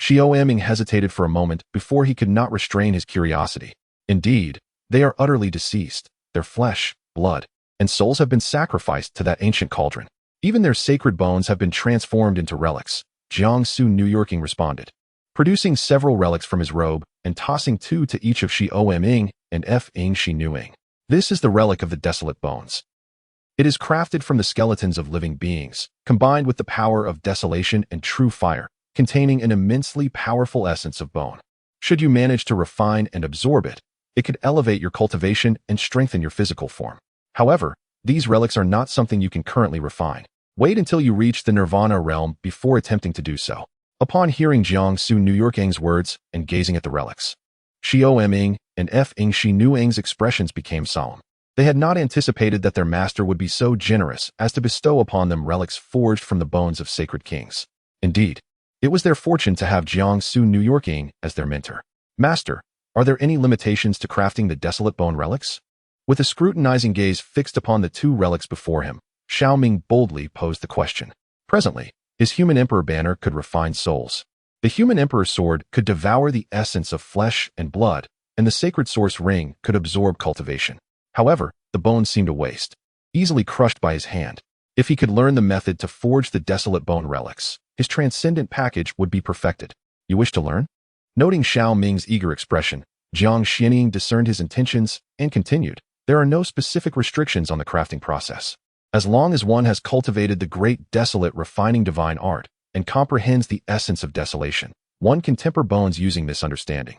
Xiao Ming hesitated for a moment before he could not restrain his curiosity. Indeed, they are utterly deceased. Their flesh, blood, and souls have been sacrificed to that ancient cauldron. Even their sacred bones have been transformed into relics, Jiangsu New Yorking responded, producing several relics from his robe and tossing 2 to each of Xiao Ming and F-Ing Shi-Nu-Ing. This is the relic of the desolate bones. It is crafted from the skeletons of living beings, combined with the power of desolation and true fire, containing an immensely powerful essence of bone. Should you manage to refine and absorb it, it could elevate your cultivation and strengthen your physical form. However, these relics are not something you can currently refine. Wait until you reach the Nirvana realm before attempting to do so. Upon hearing Jiangsu New Yorking's words and gazing at the relics, Xiao Ming and F-Ing Shi-Nu-Ing's expressions became solemn. They had not anticipated that their master would be so generous as to bestow upon them relics forged from the bones of sacred kings. Indeed, it was their fortune to have Jiangsu New Yorking as their mentor. Master, are there any limitations to crafting the desolate bone relics? With a scrutinizing gaze fixed upon the 2 relics before him, Xiao Ming boldly posed the question. Presently, his human emperor banner could refine souls. The human emperor's sword could devour the essence of flesh and blood, and the sacred source ring could absorb cultivation. However, the bones seemed a waste, easily crushed by his hand. If he could learn the method to forge the desolate bone relics, his transcendent package would be perfected. You wish to learn? Noting Xiao Ming's eager expression, Jiang Xianying discerned his intentions and continued. There are no specific restrictions on the crafting process. As long as one has cultivated the great desolate refining divine art and comprehends the essence of desolation, one can temper bones using this understanding,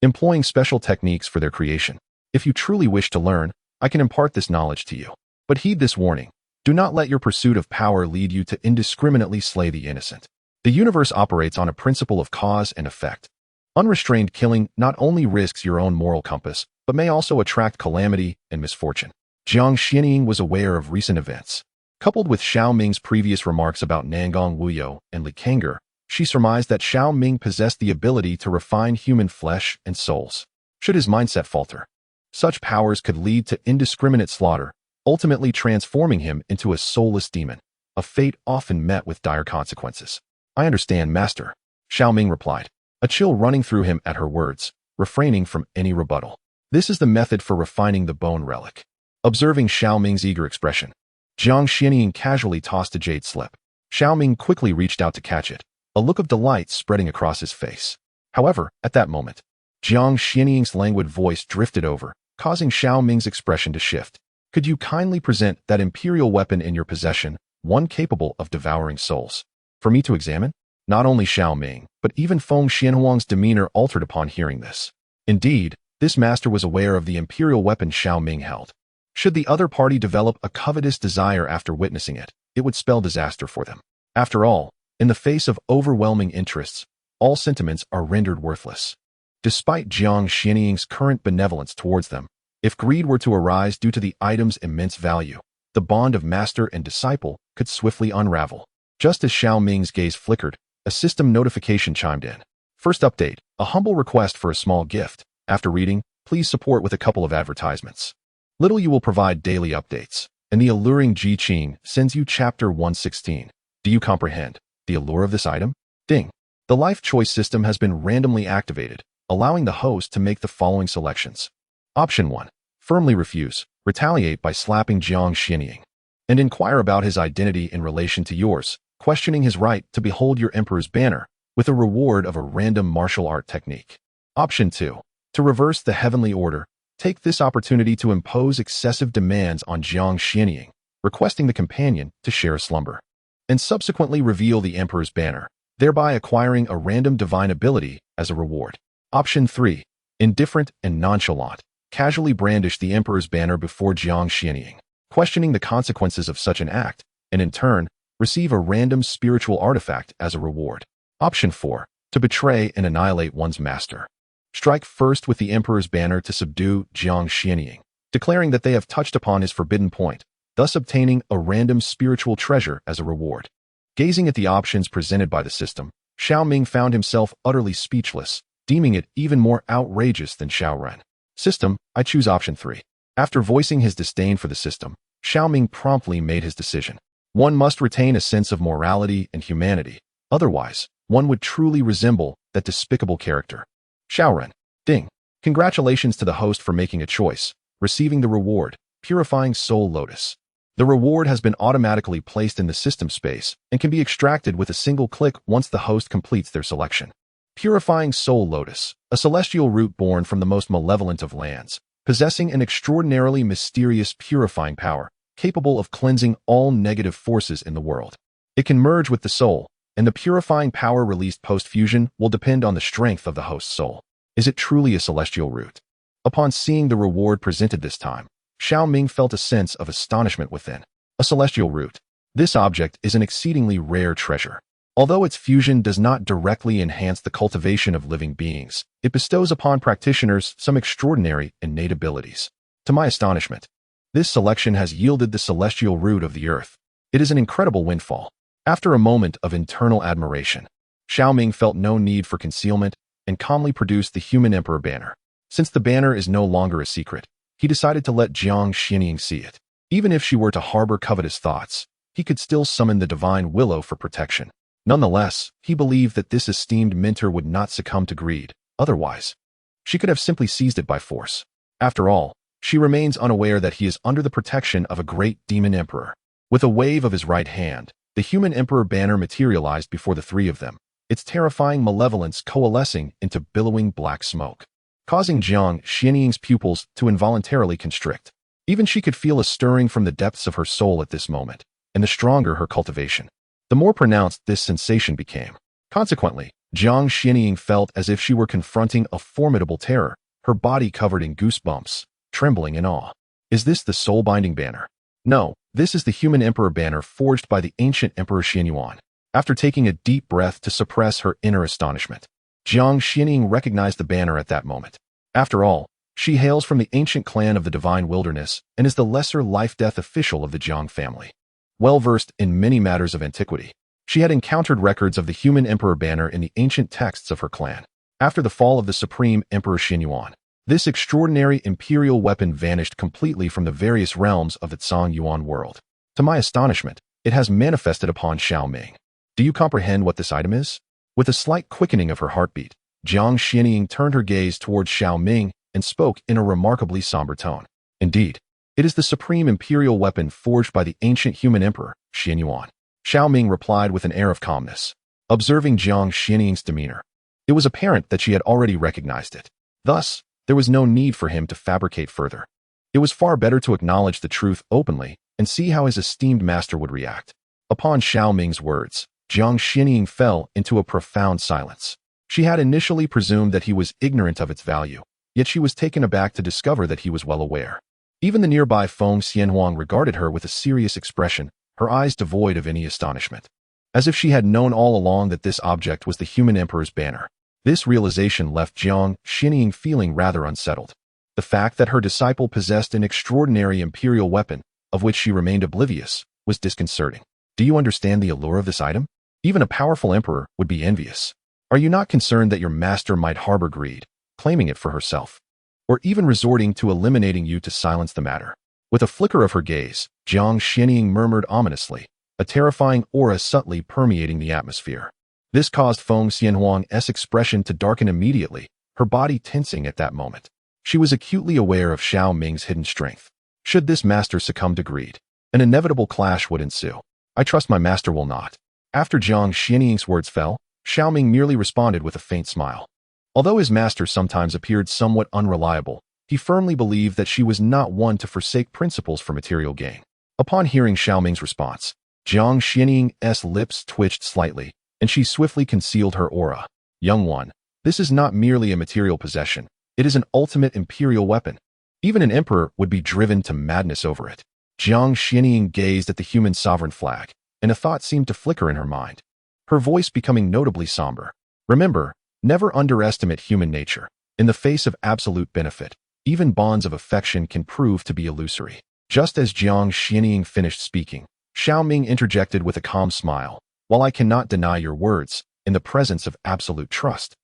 employing special techniques for their creation. If you truly wish to learn, I can impart this knowledge to you. But heed this warning. Do not let your pursuit of power lead you to indiscriminately slay the innocent. The universe operates on a principle of cause and effect. Unrestrained killing not only risks your own moral compass, but may also attract calamity and misfortune. Jiang Xianying was aware of recent events. Coupled with Xiao Ming's previous remarks about Nangong Wuyo and Li Kang'er, she surmised that Xiao Ming possessed the ability to refine human flesh and souls. Should his mindset falter, such powers could lead to indiscriminate slaughter, ultimately transforming him into a soulless demon, a fate often met with dire consequences. I understand, Master, Xiao Ming replied, a chill running through him at her words, refraining from any rebuttal. This is the method for refining the bone relic. Observing Xiao Ming's eager expression, Jiang Xianying casually tossed a jade slip. Xiao Ming quickly reached out to catch it, a look of delight spreading across his face. However, at that moment, Jiang Xianying's languid voice drifted over, causing Xiao Ming's expression to shift. Could you kindly present that imperial weapon in your possession, one capable of devouring souls, for me to examine? Not only Xiao Ming, but even Feng Xianhuang's demeanor altered upon hearing this. Indeed, this master was aware of the imperial weapon Xiao Ming held. Should the other party develop a covetous desire after witnessing it, it would spell disaster for them. After all, in the face of overwhelming interests, all sentiments are rendered worthless. Despite Jiang Xianying's current benevolence towards them, if greed were to arise due to the item's immense value, the bond of master and disciple could swiftly unravel. Just as Xiao Ming's gaze flickered, a system notification chimed in. First update, a humble request for a small gift. After reading, please support with a couple of advertisements. Little you will provide daily updates, and the alluring Ji Qing sends you Chapter 116. Do you comprehend the allure of this item? Ding. The life choice system has been randomly activated, allowing the host to make the following selections. Option 1. Firmly refuse, retaliate by slapping Jiang Xianying, and inquire about his identity in relation to yours, questioning his right to behold your emperor's banner, with a reward of a random martial art technique. Option 2. To reverse the heavenly order, take this opportunity to impose excessive demands on Jiang Xianying, requesting the companion to share a slumber, and subsequently reveal the emperor's banner, thereby acquiring a random divine ability as a reward. Option 3. Indifferent and nonchalant, casually brandish the emperor's banner before Jiang Xianying, questioning the consequences of such an act, and in turn, receive a random spiritual artifact as a reward. Option 4. To betray and annihilate one's master. Strike first with the emperor's banner to subdue Jiang Xianying, declaring that they have touched upon his forbidden point, thus obtaining a random spiritual treasure as a reward. Gazing at the options presented by the system, Xiao Ming found himself utterly speechless, deeming it even more outrageous than Xiao Ren. System, I choose option 3. After voicing his disdain for the system, Xiao Ming promptly made his decision. One must retain a sense of morality and humanity, otherwise, one would truly resemble that despicable character. Xiao Ren. Ding. Congratulations to the host for making a choice, receiving the reward, Purifying Soul Lotus. The reward has been automatically placed in the system space and can be extracted with a single click once the host completes their selection. Purifying Soul Lotus, a celestial root born from the most malevolent of lands, possessing an extraordinarily mysterious purifying power, capable of cleansing all negative forces in the world. It can merge with the soul, and the purifying power released post-fusion will depend on the strength of the host's soul. Is it truly a celestial root? Upon seeing the reward presented this time, Xiao Ming felt a sense of astonishment within. A celestial root. This object is an exceedingly rare treasure. Although its fusion does not directly enhance the cultivation of living beings, it bestows upon practitioners some extraordinary innate abilities. To my astonishment, this selection has yielded the celestial root of the earth. It is an incredible windfall. After a moment of internal admiration, Xiao Ming felt no need for concealment and calmly produced the human emperor banner. Since the banner is no longer a secret, he decided to let Jiang Xianying see it. Even if she were to harbor covetous thoughts, he could still summon the divine willow for protection. Nonetheless, he believed that this esteemed mentor would not succumb to greed. Otherwise, she could have simply seized it by force. After all, she remains unaware that he is under the protection of a great demon emperor. With a wave of his right hand, the human emperor banner materialized before the three of them, its terrifying malevolence coalescing into billowing black smoke, causing Jiang Xianying's pupils to involuntarily constrict. Even she could feel a stirring from the depths of her soul at this moment, and the stronger her cultivation, the more pronounced this sensation became. Consequently, Jiang Xianying felt as if she were confronting a formidable terror, her body covered in goosebumps, trembling in awe. Is this the soul-binding banner? No, this is the human emperor banner forged by the ancient Emperor Xianyuan. After taking a deep breath to suppress her inner astonishment, Jiang Xianying recognized the banner at that moment. After all, she hails from the ancient clan of the Divine Wilderness and is the lesser life-death official of the Jiang family. Well-versed in many matters of antiquity, she had encountered records of the human emperor banner in the ancient texts of her clan. After the fall of the supreme Emperor Xianyuan, this extraordinary imperial weapon vanished completely from the various realms of the Tsang Yuan world. To my astonishment, it has manifested upon Xiao Ming. Do you comprehend what this item is? With a slight quickening of her heartbeat, Jiang Xianying turned her gaze towards Xiao Ming and spoke in a remarkably somber tone. Indeed, it is the supreme imperial weapon forged by the ancient human emperor, Xianyuan. Xiao Ming replied with an air of calmness. Observing Jiang Xianying's demeanor, it was apparent that she had already recognized it. Thus, there was no need for him to fabricate further. It was far better to acknowledge the truth openly and see how his esteemed master would react. Upon Xiao Ming's words, Jiang Xianying fell into a profound silence. She had initially presumed that he was ignorant of its value, yet she was taken aback to discover that he was well aware. Even the nearby Feng Xianhuang regarded her with a serious expression, her eyes devoid of any astonishment. As if she had known all along that this object was the human emperor's banner. This realization left Jiang Xianying feeling rather unsettled. The fact that her disciple possessed an extraordinary imperial weapon, of which she remained oblivious, was disconcerting. Do you understand the allure of this item? Even a powerful emperor would be envious. Are you not concerned that your master might harbor greed, claiming it for herself, or even resorting to eliminating you to silence the matter? With a flicker of her gaze, Jiang Xianying murmured ominously, a terrifying aura subtly permeating the atmosphere. This caused Feng Xianhuang's expression to darken immediately, her body tensing at that moment. She was acutely aware of Xiao Ming's hidden strength. Should this master succumb to greed, an inevitable clash would ensue. I trust my master will not. After Jiang Xianying's words fell, Xiao Ming merely responded with a faint smile. Although his master sometimes appeared somewhat unreliable, he firmly believed that she was not one to forsake principles for material gain. Upon hearing Xiao Ming's response, Jiang Xianying's lips twitched slightly, and she swiftly concealed her aura. Young one, this is not merely a material possession, it is an ultimate imperial weapon. Even an emperor would be driven to madness over it. Jiang Xianying gazed at the human sovereign flag, and a thought seemed to flicker in her mind, her voice becoming notably somber. Remember, never underestimate human nature. In the face of absolute benefit, even bonds of affection can prove to be illusory. Just as Jiang Xianying finished speaking, Xiao Ming interjected with a calm smile. While I cannot deny your words, in the presence of absolute trust,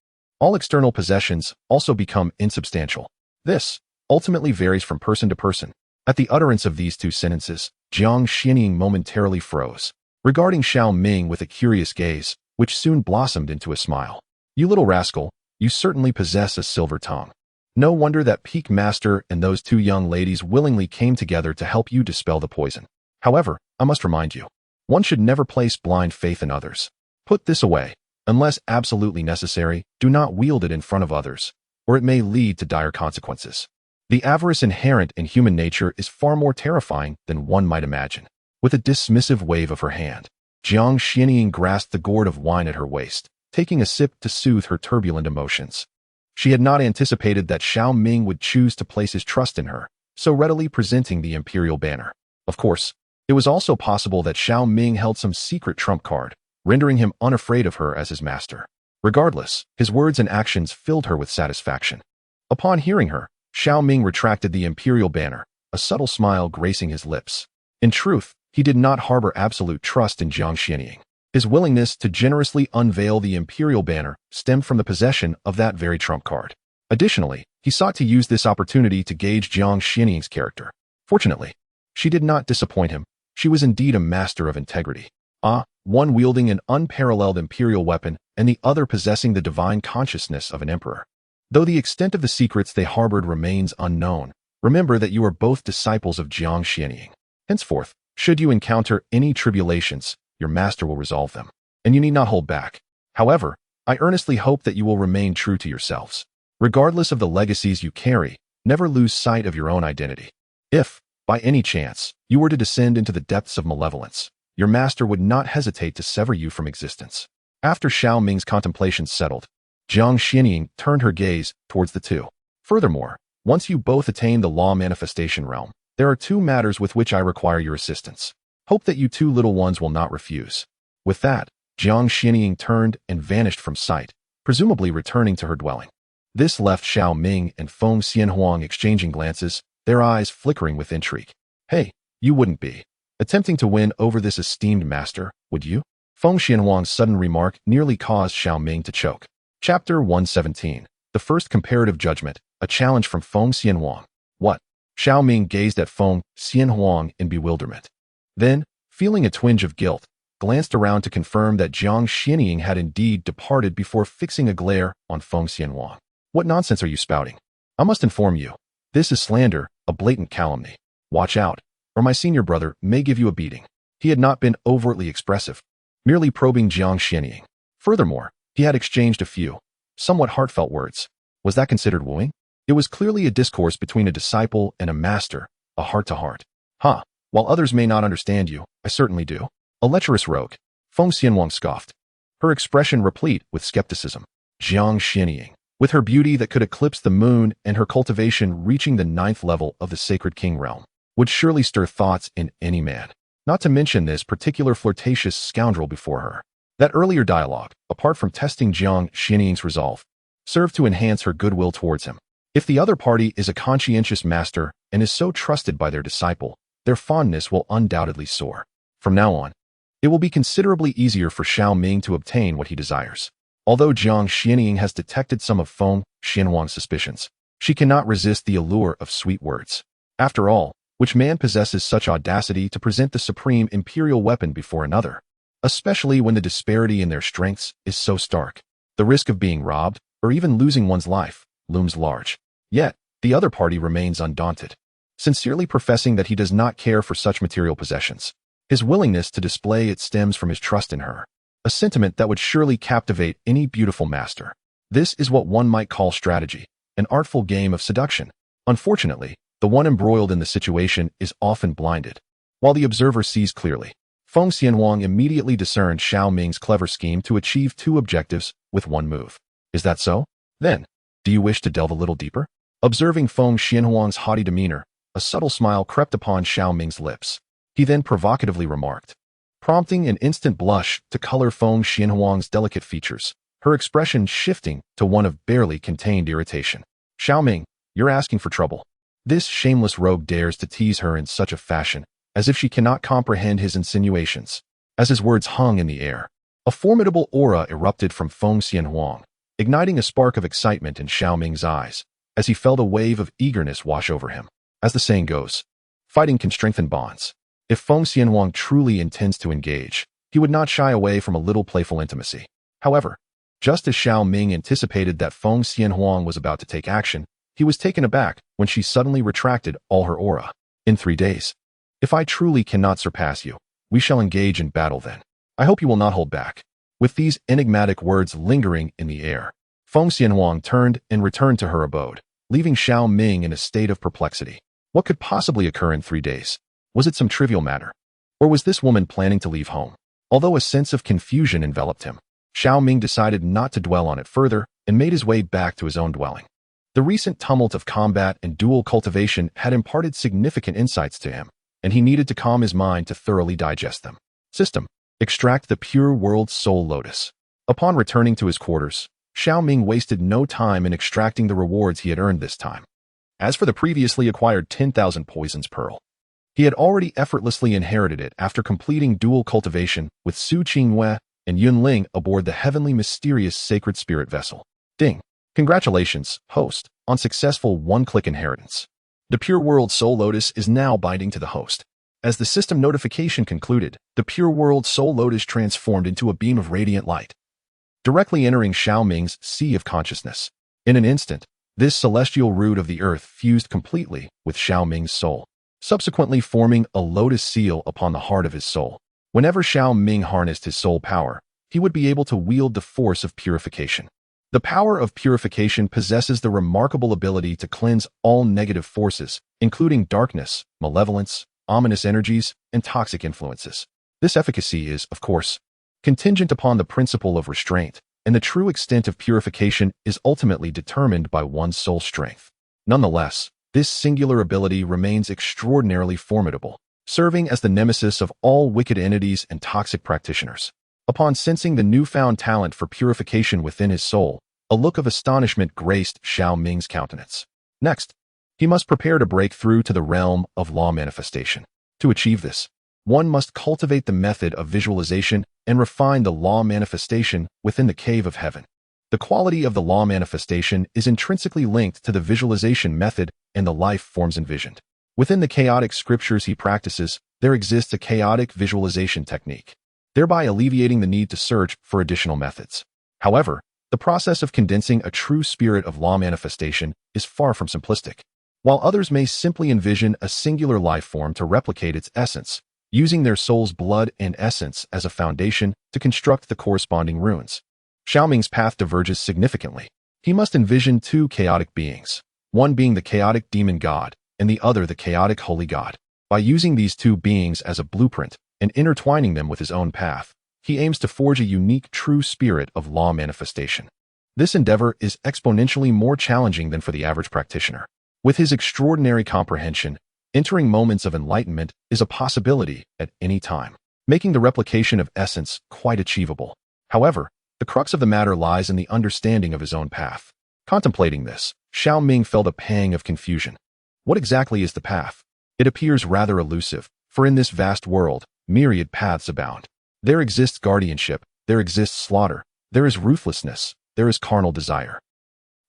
all external possessions also become insubstantial. This ultimately varies from person to person. At the utterance of these two sentences, Jiang Xianying momentarily froze, regarding Xiao Ming with a curious gaze, which soon blossomed into a smile. You little rascal, you certainly possess a silver tongue. No wonder that Peak Master and those two young ladies willingly came together to help you dispel the poison. However, I must remind you, one should never place blind faith in others. Put this away. Unless absolutely necessary, do not wield it in front of others, or it may lead to dire consequences. The avarice inherent in human nature is far more terrifying than one might imagine. With a dismissive wave of her hand, Jiang Xianying grasped the gourd of wine at her waist, taking a sip to soothe her turbulent emotions. She had not anticipated that Xiao Ming would choose to place his trust in her, so readily presenting the imperial banner. Of course, it was also possible that Xiao Ming held some secret trump card, rendering him unafraid of her as his master. Regardless, his words and actions filled her with satisfaction. Upon hearing her, Xiao Ming retracted the imperial banner, a subtle smile gracing his lips. In truth, he did not harbor absolute trust in Jiang Xianying. His willingness to generously unveil the imperial banner stemmed from the possession of that very trump card. Additionally, he sought to use this opportunity to gauge Jiang Xianying's character. Fortunately, she did not disappoint him. She was indeed a master of integrity. One wielding an unparalleled imperial weapon and the other possessing the divine consciousness of an emperor. Though the extent of the secrets they harbored remains unknown, remember that you are both disciples of Jiang Xianying. Henceforth, should you encounter any tribulations, your master will resolve them, and you need not hold back. However, I earnestly hope that you will remain true to yourselves. Regardless of the legacies you carry, never lose sight of your own identity. If, by any chance, you were to descend into the depths of malevolence, your master would not hesitate to sever you from existence. After Xiao Ming's contemplations settled, Jiang Xianying turned her gaze towards the two. Furthermore, once you both attain the law manifestation realm, there are two matters with which I require your assistance. Hope that you two little ones will not refuse. With that, Jiang Xianying turned and vanished from sight, presumably returning to her dwelling. This left Xiao Ming and Feng Xianhuang exchanging glances, their eyes flickering with intrigue. Hey, you wouldn't be attempting to win over this esteemed master, would you? Feng Xianhuang's sudden remark nearly caused Xiao Ming to choke. Chapter 117. The First Comparative Judgment, a challenge from Feng Xianhuang. What? Xiao Ming gazed at Feng Xianhuang in bewilderment. Then, feeling a twinge of guilt, glanced around to confirm that Jiang Xianying had indeed departed before fixing a glare on Feng Xianhuang. What nonsense are you spouting? I must inform you. This is slander, a blatant calumny. Watch out, or my senior brother may give you a beating. He had not been overtly expressive, merely probing Jiang Xianying. Furthermore, he had exchanged a few, somewhat heartfelt words. Was that considered wooing? It was clearly a discourse between a disciple and a master, a heart-to-heart. While others may not understand you, I certainly do. A lecherous rogue, Feng Xianhuang scoffed, her expression replete with skepticism. Jiang Xianying, with her beauty that could eclipse the moon and her cultivation reaching the 9th level of the Sacred King realm, would surely stir thoughts in any man, not to mention this particular flirtatious scoundrel before her. That earlier dialogue, apart from testing Jiang Xianying's resolve, served to enhance her goodwill towards him. If the other party is a conscientious master and is so trusted by their disciple, their fondness will undoubtedly soar. From now on, it will be considerably easier for Xiao Ming to obtain what he desires. Although Jiang Xianying has detected some of Feng Xianhuang's suspicions, she cannot resist the allure of sweet words. After all, which man possesses such audacity to present the supreme imperial weapon before another? Especially when the disparity in their strengths is so stark. The risk of being robbed, or even losing one's life, looms large. Yet, the other party remains undaunted, sincerely professing that he does not care for such material possessions. His willingness to display it stems from his trust in her, a sentiment that would surely captivate any beautiful master. This is what one might call strategy, an artful game of seduction. Unfortunately, the one embroiled in the situation is often blinded, while the observer sees clearly. Feng Xianhuang immediately discerned Xiao Ming's clever scheme to achieve two objectives with one move. Is that so? Then, do you wish to delve a little deeper? Observing Feng Xianhuang's haughty demeanor, a subtle smile crept upon Xiao Ming's lips. He then provocatively remarked, prompting an instant blush to color Feng Xianhuang's delicate features, her expression shifting to one of barely contained irritation. Xiao Ming, you're asking for trouble. This shameless rogue dares to tease her in such a fashion, as if she cannot comprehend his insinuations. As his words hung in the air, a formidable aura erupted from Feng Xianhuang, igniting a spark of excitement in Xiao Ming's eyes, as he felt a wave of eagerness wash over him. As the saying goes, fighting can strengthen bonds. If Feng Xianhuang truly intends to engage, he would not shy away from a little playful intimacy. However, just as Xiao Ming anticipated that Feng Xianhuang was about to take action, he was taken aback when she suddenly retracted all her aura. In 3 days. If I truly cannot surpass you, we shall engage in battle then. I hope you will not hold back. With these enigmatic words lingering in the air, Feng Xianhuang turned and returned to her abode, leaving Xiao Ming in a state of perplexity. What could possibly occur in 3 days? Was it some trivial matter? Or was this woman planning to leave home? Although a sense of confusion enveloped him, Xiao Ming decided not to dwell on it further and made his way back to his own dwelling. The recent tumult of combat and duel cultivation had imparted significant insights to him, and he needed to calm his mind to thoroughly digest them. System: extract the pure world soul lotus. Upon returning to his quarters, Xiao Ming wasted no time in extracting the rewards he had earned this time. As for the previously acquired 10,000 poisons pearl, he had already effortlessly inherited it after completing dual cultivation with Su Qingyue and Yun Ling aboard the heavenly mysterious sacred spirit vessel. Ding! Congratulations, host, on successful one-click inheritance. The Pure World Soul Lotus is now binding to the host. As the system notification concluded, the Pure World Soul Lotus transformed into a beam of radiant light, directly entering Xiao Ming's sea of consciousness. In an instant, this celestial root of the earth fused completely with Xiao Ming's soul, subsequently forming a lotus seal upon the heart of his soul. Whenever Xiao Ming harnessed his soul power, he would be able to wield the force of purification. The power of purification possesses the remarkable ability to cleanse all negative forces, including darkness, malevolence, ominous energies, and toxic influences. This efficacy is, of course, contingent upon the principle of restraint, and the true extent of purification is ultimately determined by one's soul strength. Nonetheless, this singular ability remains extraordinarily formidable, serving as the nemesis of all wicked entities and toxic practitioners. Upon sensing the newfound talent for purification within his soul, a look of astonishment graced Xiao Ming's countenance. Next, he must prepare to break through to the realm of law manifestation. To achieve this, one must cultivate the method of visualization and refine the law manifestation within the cave of heaven. The quality of the law manifestation is intrinsically linked to the visualization method and the life forms envisioned. Within the chaotic scriptures he practices, there exists a chaotic visualization technique, thereby alleviating the need to search for additional methods. However, the process of condensing a true spirit of law manifestation is far from simplistic. While others may simply envision a singular life form to replicate its essence, using their soul's blood and essence as a foundation to construct the corresponding runes, Xiao Ming's path diverges significantly. He must envision two chaotic beings, one being the chaotic demon god and the other the chaotic holy god. By using these two beings as a blueprint and intertwining them with his own path, he aims to forge a unique true spirit of law manifestation. This endeavor is exponentially more challenging than for the average practitioner. With his extraordinary comprehension, entering moments of enlightenment is a possibility at any time, making the replication of essence quite achievable. However, the crux of the matter lies in the understanding of his own path. Contemplating this, Xiao Ming felt a pang of confusion. What exactly is the path? It appears rather elusive, for in this vast world, myriad paths abound. There exists guardianship, there exists slaughter, There is ruthlessness, there is carnal desire.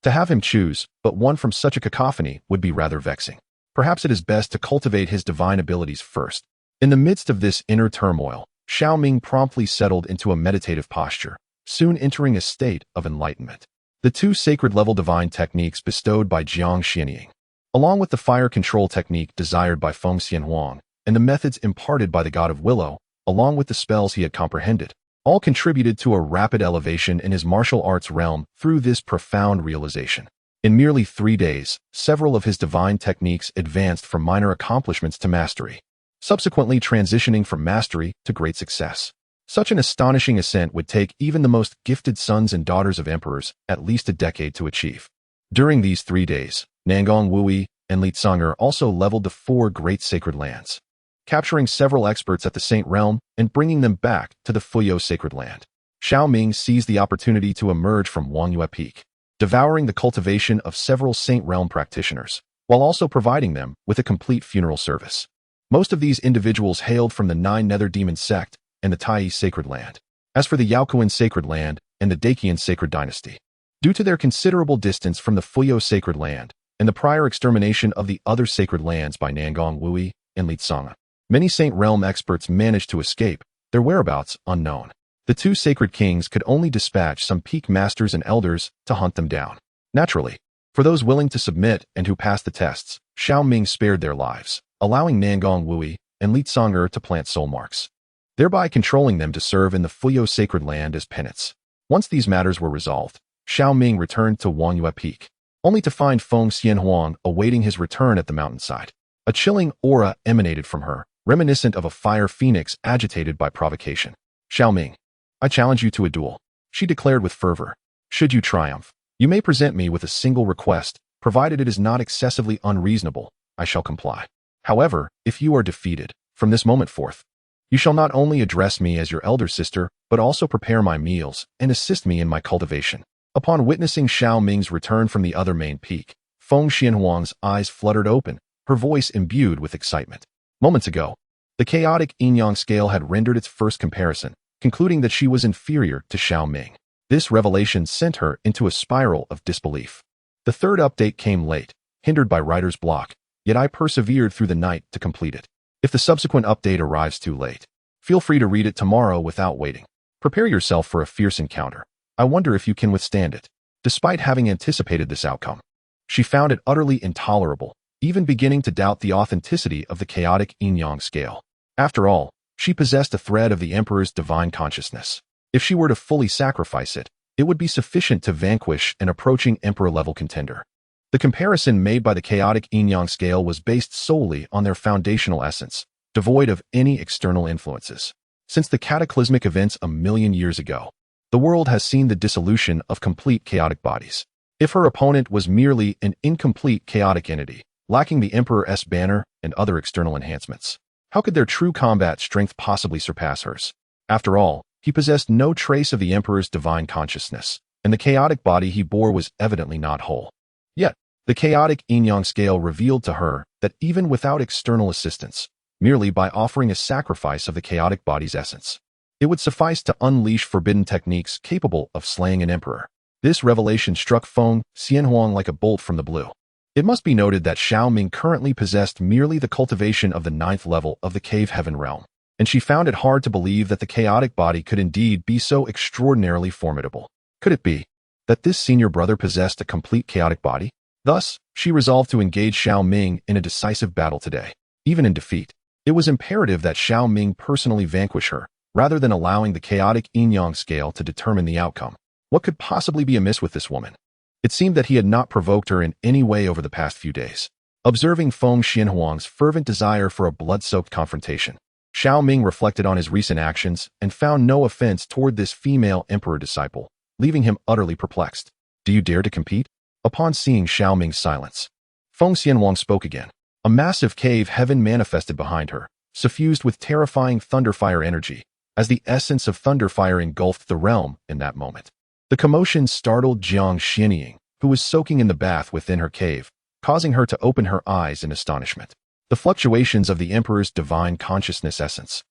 To have him choose, but one from such a cacophony would be rather vexing. Perhaps it is best to cultivate his divine abilities first. In the midst of this inner turmoil, Xiao Ming promptly settled into a meditative posture, soon entering a state of enlightenment. The two sacred-level divine techniques bestowed by Jiang Xianying, along with the fire control technique desired by Feng Xianhuang, and the methods imparted by the god of Willow, along with the spells he had comprehended, all contributed to a rapid elevation in his martial arts realm through this profound realization. In merely 3 days, several of his divine techniques advanced from minor accomplishments to mastery, subsequently transitioning from mastery to great success. Such an astonishing ascent would take even the most gifted sons and daughters of emperors at least a decade to achieve. During these 3 days, Nangong Wui and Li Tsonger also leveled the 4 great sacred lands, capturing several experts at the Saint Realm and bringing them back to the Fuyo sacred land. Xiao Ming seized the opportunity to emerge from Wangyue Peak, devouring the cultivation of several Saint Realm practitioners, while also providing them with a complete funeral service. Most of these individuals hailed from the 9 Nether Demon sect and the Tai sacred land. As for the Yaokuan sacred land and the Dakian sacred dynasty, due to their considerable distance from the Fuyo sacred land and the prior extermination of the other sacred lands by Nangong Wui and Li Tsonger, many Saint Realm experts managed to escape, their whereabouts unknown. The 2 sacred kings could only dispatch some peak masters and elders to hunt them down. Naturally, for those willing to submit and who passed the tests, Xiao Ming spared their lives, allowing Nangong Wui and Li Tsonger to plant soul marks, thereby controlling them to serve in the Fuyo sacred land as penance. Once these matters were resolved, Xiao Ming returned to Wangyue Peak, only to find Feng Xianhuang awaiting his return at the mountainside. A chilling aura emanated from her, reminiscent of a fire phoenix agitated by provocation. "Xiao Ming, I challenge you to a duel," she declared with fervor. "Should you triumph, you may present me with a single request, provided it is not excessively unreasonable. I shall comply. However, if you are defeated, from this moment forth, you shall not only address me as your elder sister, but also prepare my meals and assist me in my cultivation." Upon witnessing Xiao Ming's return from the other main peak, Feng Xianhuang's eyes fluttered open, her voice imbued with excitement. Moments ago, the chaotic yin-yang scale had rendered its first comparison, concluding that she was inferior to Xiao Ming. This revelation sent her into a spiral of disbelief. The third update came late, hindered by writer's block, yet I persevered through the night to complete it. If the subsequent update arrives too late, feel free to read it tomorrow without waiting. Prepare yourself for a fierce encounter. I wonder if you can withstand it. Despite having anticipated this outcome, she found it utterly intolerable, even beginning to doubt the authenticity of the chaotic yin-yang scale. After all, she possessed a thread of the Emperor's divine consciousness. If she were to fully sacrifice it, it would be sufficient to vanquish an approaching Emperor-level contender. The comparison made by the chaotic yin-yang scale was based solely on their foundational essence, devoid of any external influences. Since the cataclysmic events a million years ago, the world has seen the dissolution of complete chaotic bodies. If her opponent was merely an incomplete chaotic entity, lacking the Emperor's banner and other external enhancements, how could their true combat strength possibly surpass hers? After all, he possessed no trace of the Emperor's divine consciousness, and the chaotic body he bore was evidently not whole. Yet, the chaotic yin-yang scale revealed to her that even without external assistance, merely by offering a sacrifice of the chaotic body's essence, it would suffice to unleash forbidden techniques capable of slaying an emperor. This revelation struck Feng Xianhuang like a bolt from the blue. It must be noted that Xiao Ming currently possessed merely the cultivation of the 9th level of the Cave Heaven realm, and she found it hard to believe that the chaotic body could indeed be so extraordinarily formidable. Could it be that this senior brother possessed a complete chaotic body? Thus, she resolved to engage Xiao Ming in a decisive battle today. Even in defeat, it was imperative that Xiao Ming personally vanquish her, rather than allowing the chaotic yin-yang scale to determine the outcome. What could possibly be amiss with this woman? It seemed that he had not provoked her in any way over the past few days. Observing Feng Xianhuang's fervent desire for a blood-soaked confrontation, Xiao Ming reflected on his recent actions and found no offense toward this female emperor disciple, leaving him utterly perplexed. "Do you dare to compete?" Upon seeing Xiao Ming's silence, Feng Xianhuang spoke again. A massive cave heaven manifested behind her, suffused with terrifying thunderfire energy, as the essence of thunderfire engulfed the realm in that moment. The commotion startled Jiang Xianying, who was soaking in the bath within her cave, causing her to open her eyes in astonishment. The fluctuations of the Emperor's divine consciousness essence,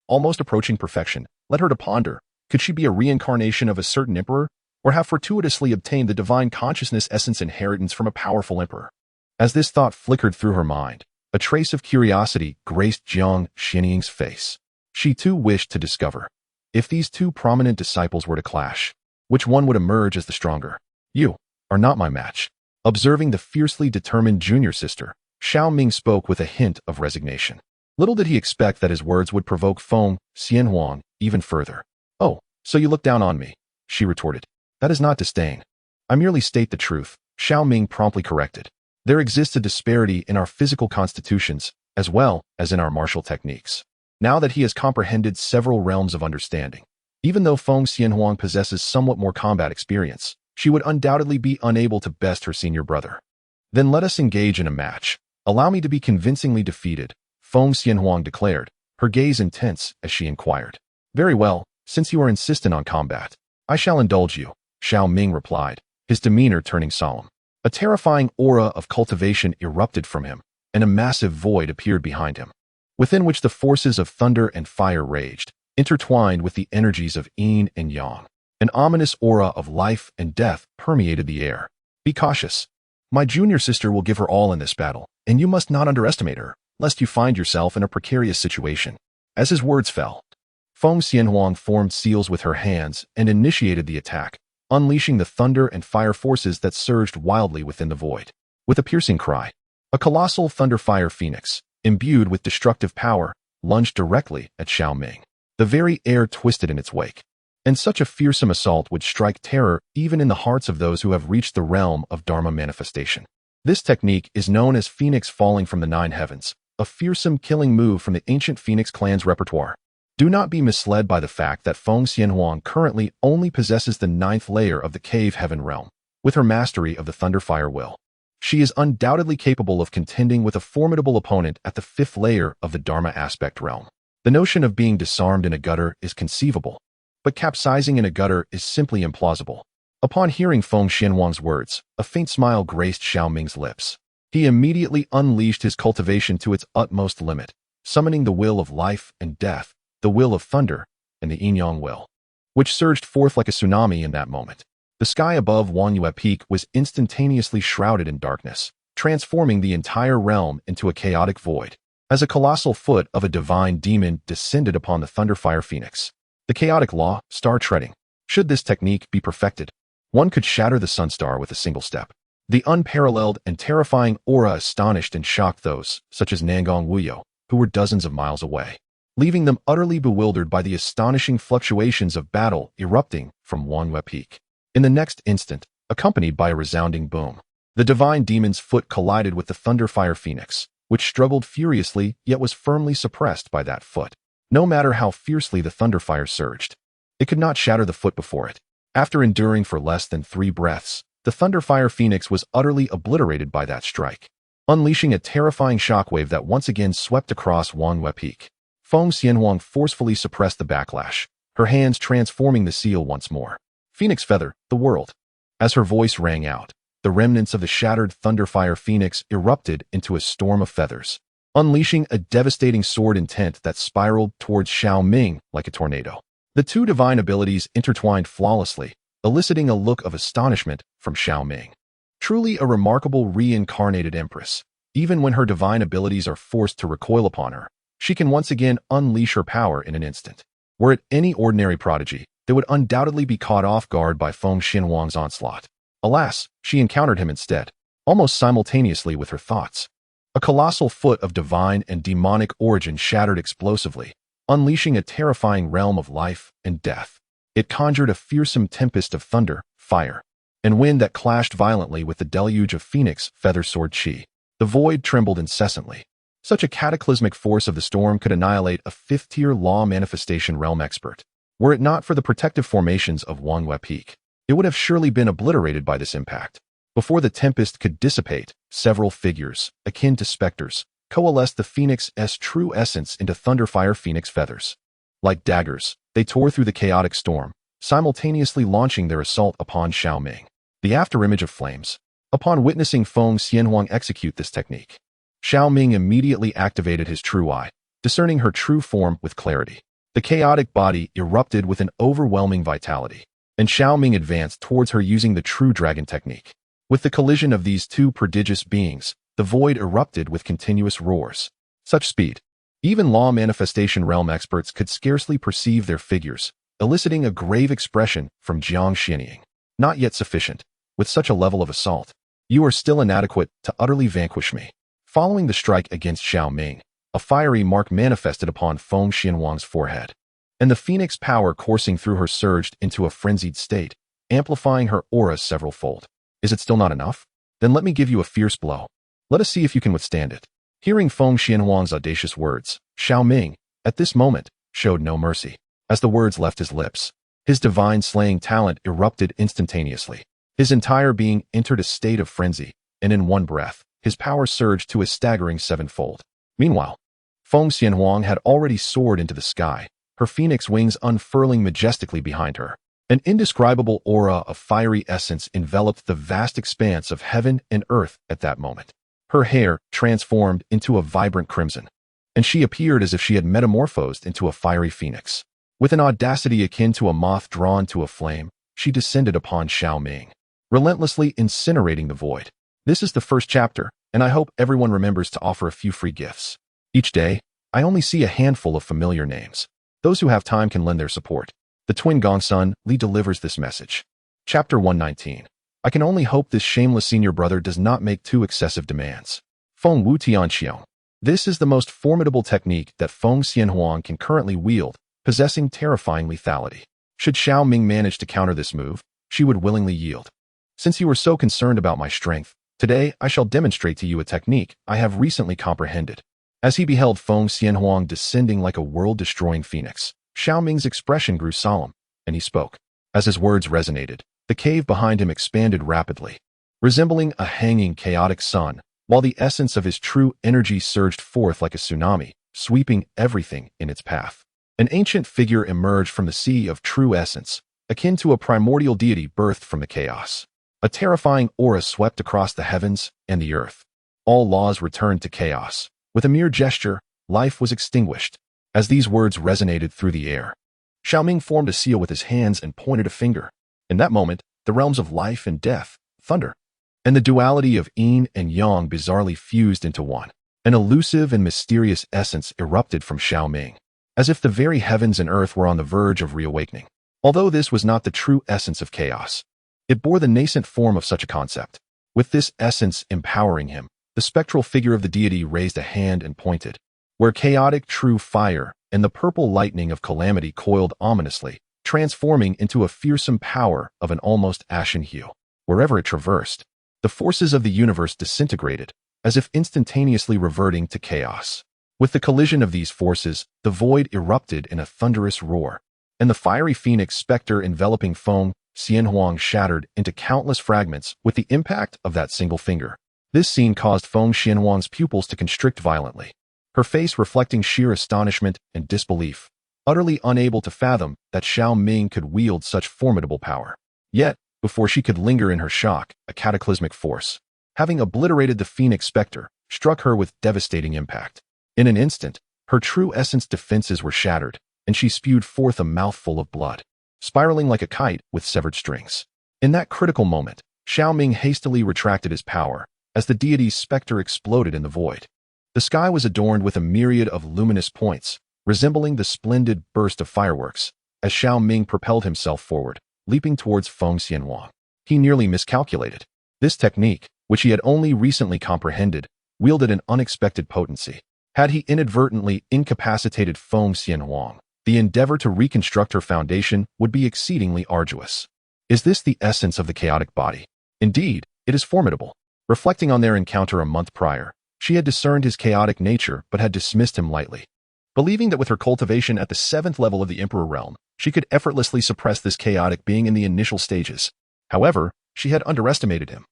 almost approaching perfection, led her to ponder, Could she be a reincarnation of a certain emperor, or have fortuitously obtained the divine consciousness essence inheritance from a powerful emperor? As this thought flickered through her mind, a trace of curiosity graced Jiang Xinying's face. She too wished to discover, if these two prominent disciples were to clash, which one would emerge as the stronger? You are not my match. Observing the fiercely determined junior sister, Xiao Ming spoke with a hint of resignation. Little did he expect that his words would provoke Feng Xianhuang even further. "Oh, so you look down on me," she retorted. "That is not disdain. I merely state the truth," Xiao Ming promptly corrected. "There exists a disparity in our physical constitutions as well as in our martial techniques." Now that he has comprehended several realms of understanding, even though Feng Xianhuang possesses somewhat more combat experience, she would undoubtedly be unable to best her senior brother. "Then let us engage in a match. Allow me to be convincingly defeated," Feng Xianhuang declared, her gaze intense as she inquired. "Very well, since you are insistent on combat, I shall indulge you," Xiao Ming replied, his demeanor turning solemn. A terrifying aura of cultivation erupted from him, and a massive void appeared behind him, within which the forces of thunder and fire raged, intertwined with the energies of yin and yang. An ominous aura of life and death permeated the air. "Be cautious. My junior sister will give her all in this battle, and you must not underestimate her, lest you find yourself in a precarious situation." As his words fell, Feng Xianhuang formed seals with her hands and initiated the attack, unleashing the thunder and fire forces that surged wildly within the void. With a piercing cry, a colossal thunder-fire phoenix, imbued with destructive power, lunged directly at Xiao Ming. The very air twisted in its wake, and such a fearsome assault would strike terror even in the hearts of those who have reached the realm of Dharma manifestation. This technique is known as Phoenix falling from the 9 heavens, a fearsome killing move from the ancient Phoenix clan's repertoire. Do not be misled by the fact that Feng Xianhuang currently only possesses the 9th layer of the cave heaven realm. With her mastery of the Thunderfire will, she is undoubtedly capable of contending with a formidable opponent at the 5th layer of the Dharma aspect realm. The notion of being disarmed in a gutter is conceivable, but capsizing in a gutter is simply implausible. Upon hearing Feng Xianhuang's words, a faint smile graced Xiao Ming's lips. He immediately unleashed his cultivation to its utmost limit, summoning the will of life and death, the will of thunder, and the yin-yang will, which surged forth like a tsunami in that moment. The sky above Wangyue Peak was instantaneously shrouded in darkness, transforming the entire realm into a chaotic void, as a colossal foot of a divine demon descended upon the Thunderfire Phoenix. The chaotic law, star treading. Should this technique be perfected, one could shatter the Sunstar with a single step. The unparalleled and terrifying aura astonished and shocked those, such as Nangong Wuyo, who were dozens of miles away, leaving them utterly bewildered by the astonishing fluctuations of battle erupting from Wangyue Peak. In the next instant, accompanied by a resounding boom, the divine demon's foot collided with the Thunderfire Phoenix, which struggled furiously yet was firmly suppressed by that foot. No matter how fiercely the Thunderfire surged, it could not shatter the foot before it. After enduring for less than 3 breaths, the Thunderfire Phoenix was utterly obliterated by that strike, unleashing a terrifying shockwave that once again swept across Wangyue Peak. Feng Xianhuang forcefully suppressed the backlash, her hands transforming the seal once more. "Phoenix feather, the world." As her voice rang out, the remnants of the shattered Thunderfire Phoenix erupted into a storm of feathers, unleashing a devastating sword intent that spiraled towards Xiao Ming like a tornado. The two divine abilities intertwined flawlessly, eliciting a look of astonishment from Xiao Ming. Truly a remarkable reincarnated empress. Even when her divine abilities are forced to recoil upon her, she can once again unleash her power in an instant. Were it any ordinary prodigy, they would undoubtedly be caught off guard by Feng Xianhuang's onslaught. Alas, she encountered him instead, almost simultaneously with her thoughts. A colossal foot of divine and demonic origin shattered explosively, unleashing a terrifying realm of life and death. It conjured a fearsome tempest of thunder, fire, and wind that clashed violently with the deluge of Phoenix feather sword chi. The void trembled incessantly. Such a cataclysmic force of the storm could annihilate a 5th-tier law manifestation realm expert. Were it not for the protective formations of Wangyue Peak, it would have surely been obliterated by this impact. Before the tempest could dissipate, several figures, akin to specters, coalesced the Phoenix's true essence into Thunderfire Phoenix feathers. Like daggers, they tore through the chaotic storm, simultaneously launching their assault upon Xiao Ming. The afterimage of flames. Upon witnessing Feng Xianhuang execute this technique, Xiao Ming immediately activated his true eye, discerning her true form with clarity. The chaotic body erupted with an overwhelming vitality, and Xiao Ming advanced towards her using the true dragon technique. With the collision of these two prodigious beings, the void erupted with continuous roars. Such speed. Even law manifestation realm experts could scarcely perceive their figures, eliciting a grave expression from Jiang Xianying. Not yet sufficient. With such a level of assault, you are still inadequate to utterly vanquish me. Following the strike against Xiao Ming, a fiery mark manifested upon Feng Xianhuang's forehead, and the phoenix power coursing through her surged into a frenzied state, amplifying her aura several-fold. Is it still not enough? Then let me give you a fierce blow. Let us see if you can withstand it. Hearing Feng Xianhuang's audacious words, Xiao Ming, at this moment, showed no mercy. As the words left his lips, his divine slaying talent erupted instantaneously. His entire being entered a state of frenzy, and in one breath, his power surged to a staggering sevenfold. Meanwhile, Feng Xianhuang had already soared into the sky, her phoenix wings unfurling majestically behind her. An indescribable aura of fiery essence enveloped the vast expanse of heaven and earth at that moment. Her hair transformed into a vibrant crimson, and she appeared as if she had metamorphosed into a fiery phoenix. With an audacity akin to a moth drawn to a flame, she descended upon Xiao Ming, relentlessly incinerating the void. This is the first chapter, and I hope everyone remembers to offer a few free gifts. Each day, I only see a handful of familiar names. Those who have time can lend their support. The twin Gongsun Li delivers this message. Chapter 119. I can only hope this shameless senior brother does not make too excessive demands. Feng Wu Tianqiao. This is the most formidable technique that Feng Xianhuang can currently wield, possessing terrifying lethality. Should Xiao Ming manage to counter this move, she would willingly yield. Since you are so concerned about my strength, today I shall demonstrate to you a technique I have recently comprehended. As he beheld Feng Xianhuang descending like a world-destroying phoenix, Xiao Ming's expression grew solemn, and he spoke. As his words resonated, the cave behind him expanded rapidly, resembling a hanging, chaotic sun, while the essence of his true energy surged forth like a tsunami, sweeping everything in its path. An ancient figure emerged from the sea of true essence, akin to a primordial deity birthed from the chaos. A terrifying aura swept across the heavens and the earth. All laws returned to chaos. With a mere gesture, life was extinguished. As these words resonated through the air, Xiao Ming formed a seal with his hands and pointed a finger. In that moment, the realms of life and death, thunder, and the duality of yin and yang bizarrely fused into one. An elusive and mysterious essence erupted from Xiao Ming, as if the very heavens and earth were on the verge of reawakening. Although this was not the true essence of chaos, it bore the nascent form of such a concept. With this essence empowering him, the spectral figure of the deity raised a hand and pointed, where chaotic true fire and the purple lightning of calamity coiled ominously, transforming into a fearsome power of an almost ashen hue. Wherever it traversed, the forces of the universe disintegrated, as if instantaneously reverting to chaos. With the collision of these forces, the void erupted in a thunderous roar, and the fiery phoenix specter enveloping Feng Xianhuang shattered into countless fragments with the impact of that single finger. This scene caused Feng Xianhuang's pupils to constrict violently, her face reflecting sheer astonishment and disbelief, utterly unable to fathom that Xiao Ming could wield such formidable power. Yet, before she could linger in her shock, a cataclysmic force, having obliterated the phoenix specter, struck her with devastating impact. In an instant, her true essence defenses were shattered, and she spewed forth a mouthful of blood, spiraling like a kite with severed strings. In that critical moment, Xiao Ming hastily retracted his power, as the deity's specter exploded in the void. The sky was adorned with a myriad of luminous points, resembling the splendid burst of fireworks, as Xiao Ming propelled himself forward, leaping towards Feng Xianhuang. He nearly miscalculated. This technique, which he had only recently comprehended, wielded an unexpected potency. Had he inadvertently incapacitated Feng Xianhuang, the endeavor to reconstruct her foundation would be exceedingly arduous. Is this the essence of the chaotic body? Indeed, it is formidable. Reflecting on their encounter a month prior, she had discerned his chaotic nature but had dismissed him lightly. Believing that with her cultivation at the 7th level of the Emperor realm, she could effortlessly suppress this chaotic being in the initial stages. However, she had underestimated him.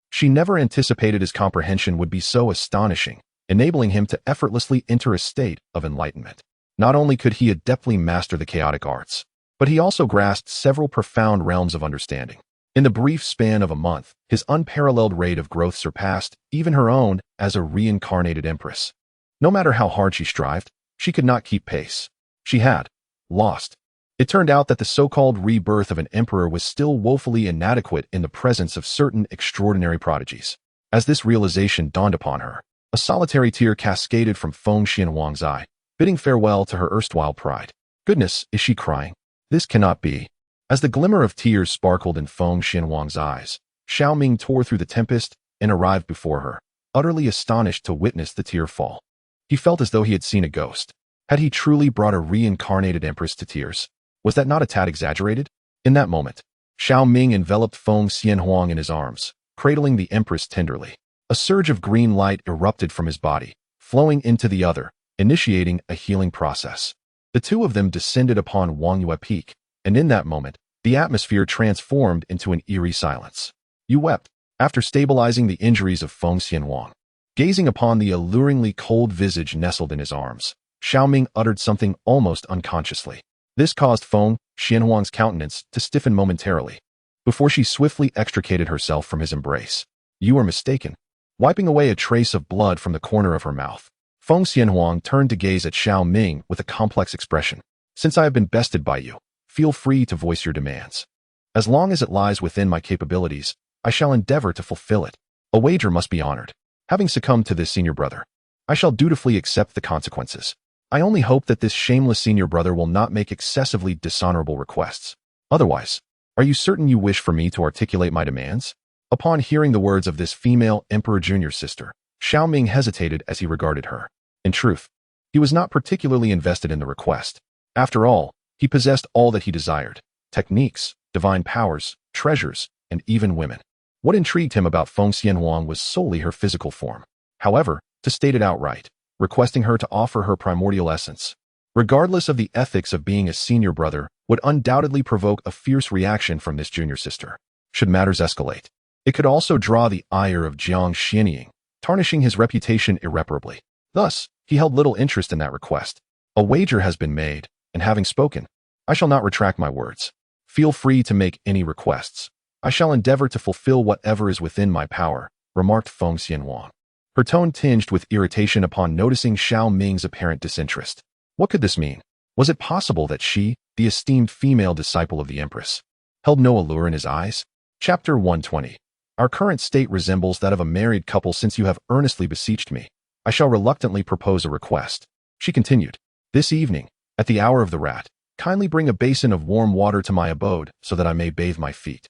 She never anticipated his comprehension would be so astonishing, enabling him to effortlessly enter a state of enlightenment. Not only could he adeptly master the chaotic arts, but he also grasped several profound realms of understanding. In the brief span of a month, his unparalleled rate of growth surpassed even her own as a reincarnated empress. No matter how hard she strived, she could not keep pace. She had, lost. It turned out that the so-called rebirth of an emperor was still woefully inadequate in the presence of certain extraordinary prodigies. As this realization dawned upon her, a solitary tear cascaded from Feng Xianhuang's eye, bidding farewell to her erstwhile pride. Goodness, is she crying? This cannot be. As the glimmer of tears sparkled in Feng Xianhuang's eyes, Xiao Ming tore through the tempest and arrived before her, utterly astonished to witness the tear fall. He felt as though he had seen a ghost. Had he truly brought a reincarnated empress to tears? Was that not a tad exaggerated? In that moment, Xiao Ming enveloped Feng Xianhuang in his arms, cradling the empress tenderly. A surge of green light erupted from his body, flowing into the other, initiating a healing process. The two of them descended upon Wangyue Peak, and in that moment, the atmosphere transformed into an eerie silence. You wept, after stabilizing the injuries of Feng Xianhuang. Gazing upon the alluringly cold visage nestled in his arms, Xiao Ming uttered something almost unconsciously. This caused Feng Xianhuang's countenance to stiffen momentarily, before she swiftly extricated herself from his embrace. You are mistaken. Wiping away a trace of blood from the corner of her mouth, Feng Xianhuang turned to gaze at Xiao Ming with a complex expression. Since I have been bested by you, feel free to voice your demands. As long as it lies within my capabilities, I shall endeavor to fulfill it. A wager must be honored. Having succumbed to this senior brother, I shall dutifully accept the consequences. I only hope that this shameless senior brother will not make excessively dishonorable requests. Otherwise, are you certain you wish for me to articulate my demands? Upon hearing the words of this female Emperor Junior's sister, Xiao Ming hesitated as he regarded her. In truth, he was not particularly invested in the request. After all, he possessed all that he desired: techniques, divine powers, treasures, and even women. What intrigued him about Feng Xianhuang was solely her physical form. However, to state it outright, requesting her to offer her primordial essence, regardless of the ethics of being a senior brother, would undoubtedly provoke a fierce reaction from this junior sister. Should matters escalate, it could also draw the ire of Jiang Xianying, tarnishing his reputation irreparably. Thus, he held little interest in that request. A wager has been made, and having spoken, I shall not retract my words. Feel free to make any requests. I shall endeavor to fulfill whatever is within my power, remarked Feng Xianhuang, her tone tinged with irritation upon noticing Xiao Ming's apparent disinterest. What could this mean? Was it possible that she, the esteemed female disciple of the Empress, held no allure in his eyes? Chapter 120. Our current state resembles that of a married couple. Since you have earnestly beseeched me, I shall reluctantly propose a request. She continued. This evening, at the hour of the rat, kindly bring a basin of warm water to my abode so that I may bathe my feet.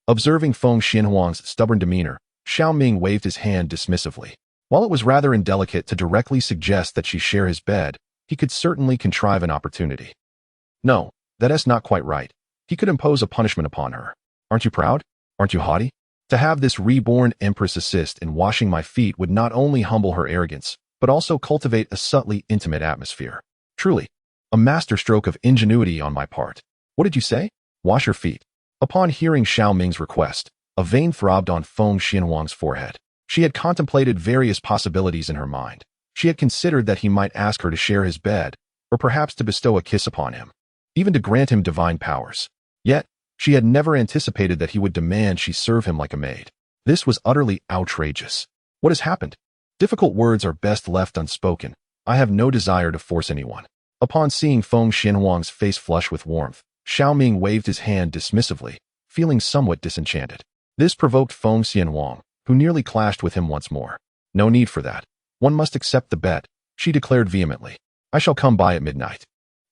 Observing Feng Xianhuang's stubborn demeanor, Xiao Ming waved his hand dismissively. While it was rather indelicate to directly suggest that she share his bed, he could certainly contrive an opportunity. No, that is not quite right. He could impose a punishment upon her. Aren't you proud? Aren't you haughty? To have this reborn empress assist in washing my feet would not only humble her arrogance, but also cultivate a subtly intimate atmosphere. Truly, a masterstroke of ingenuity on my part. What did you say? Wash your feet. Upon hearing Xiao Ming's request, a vein throbbed on Feng Xianhuang's forehead. She had contemplated various possibilities in her mind. She had considered that he might ask her to share his bed, or perhaps to bestow a kiss upon him, even to grant him divine powers. Yet, she had never anticipated that he would demand she serve him like a maid. This was utterly outrageous. What has happened? Difficult words are best left unspoken. I have no desire to force anyone. Upon seeing Feng Xianhuang's face flush with warmth, Xiao Ming waved his hand dismissively, feeling somewhat disenchanted. This provoked Feng Xianhuang, who nearly clashed with him once more. No need for that. One must accept the bet, she declared vehemently. I shall come by at midnight.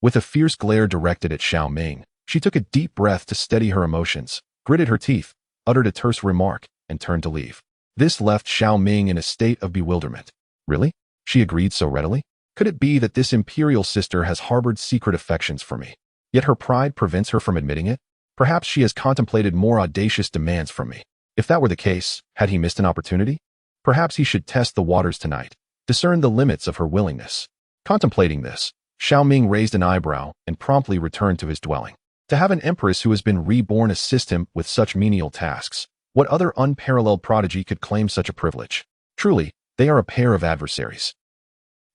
With a fierce glare directed at Xiao Ming, she took a deep breath to steady her emotions, gritted her teeth, uttered a terse remark, and turned to leave. This left Xiao Ming in a state of bewilderment. Really? She agreed so readily? Could it be that this imperial sister has harbored secret affections for me? Yet her pride prevents her from admitting it? Perhaps she has contemplated more audacious demands from me. If that were the case, had he missed an opportunity? Perhaps he should test the waters tonight, discern the limits of her willingness. Contemplating this, Xiao Ming raised an eyebrow and promptly returned to his dwelling. To have an empress who has been reborn assist him with such menial tasks, what other unparalleled prodigy could claim such a privilege? Truly, they are a pair of adversaries.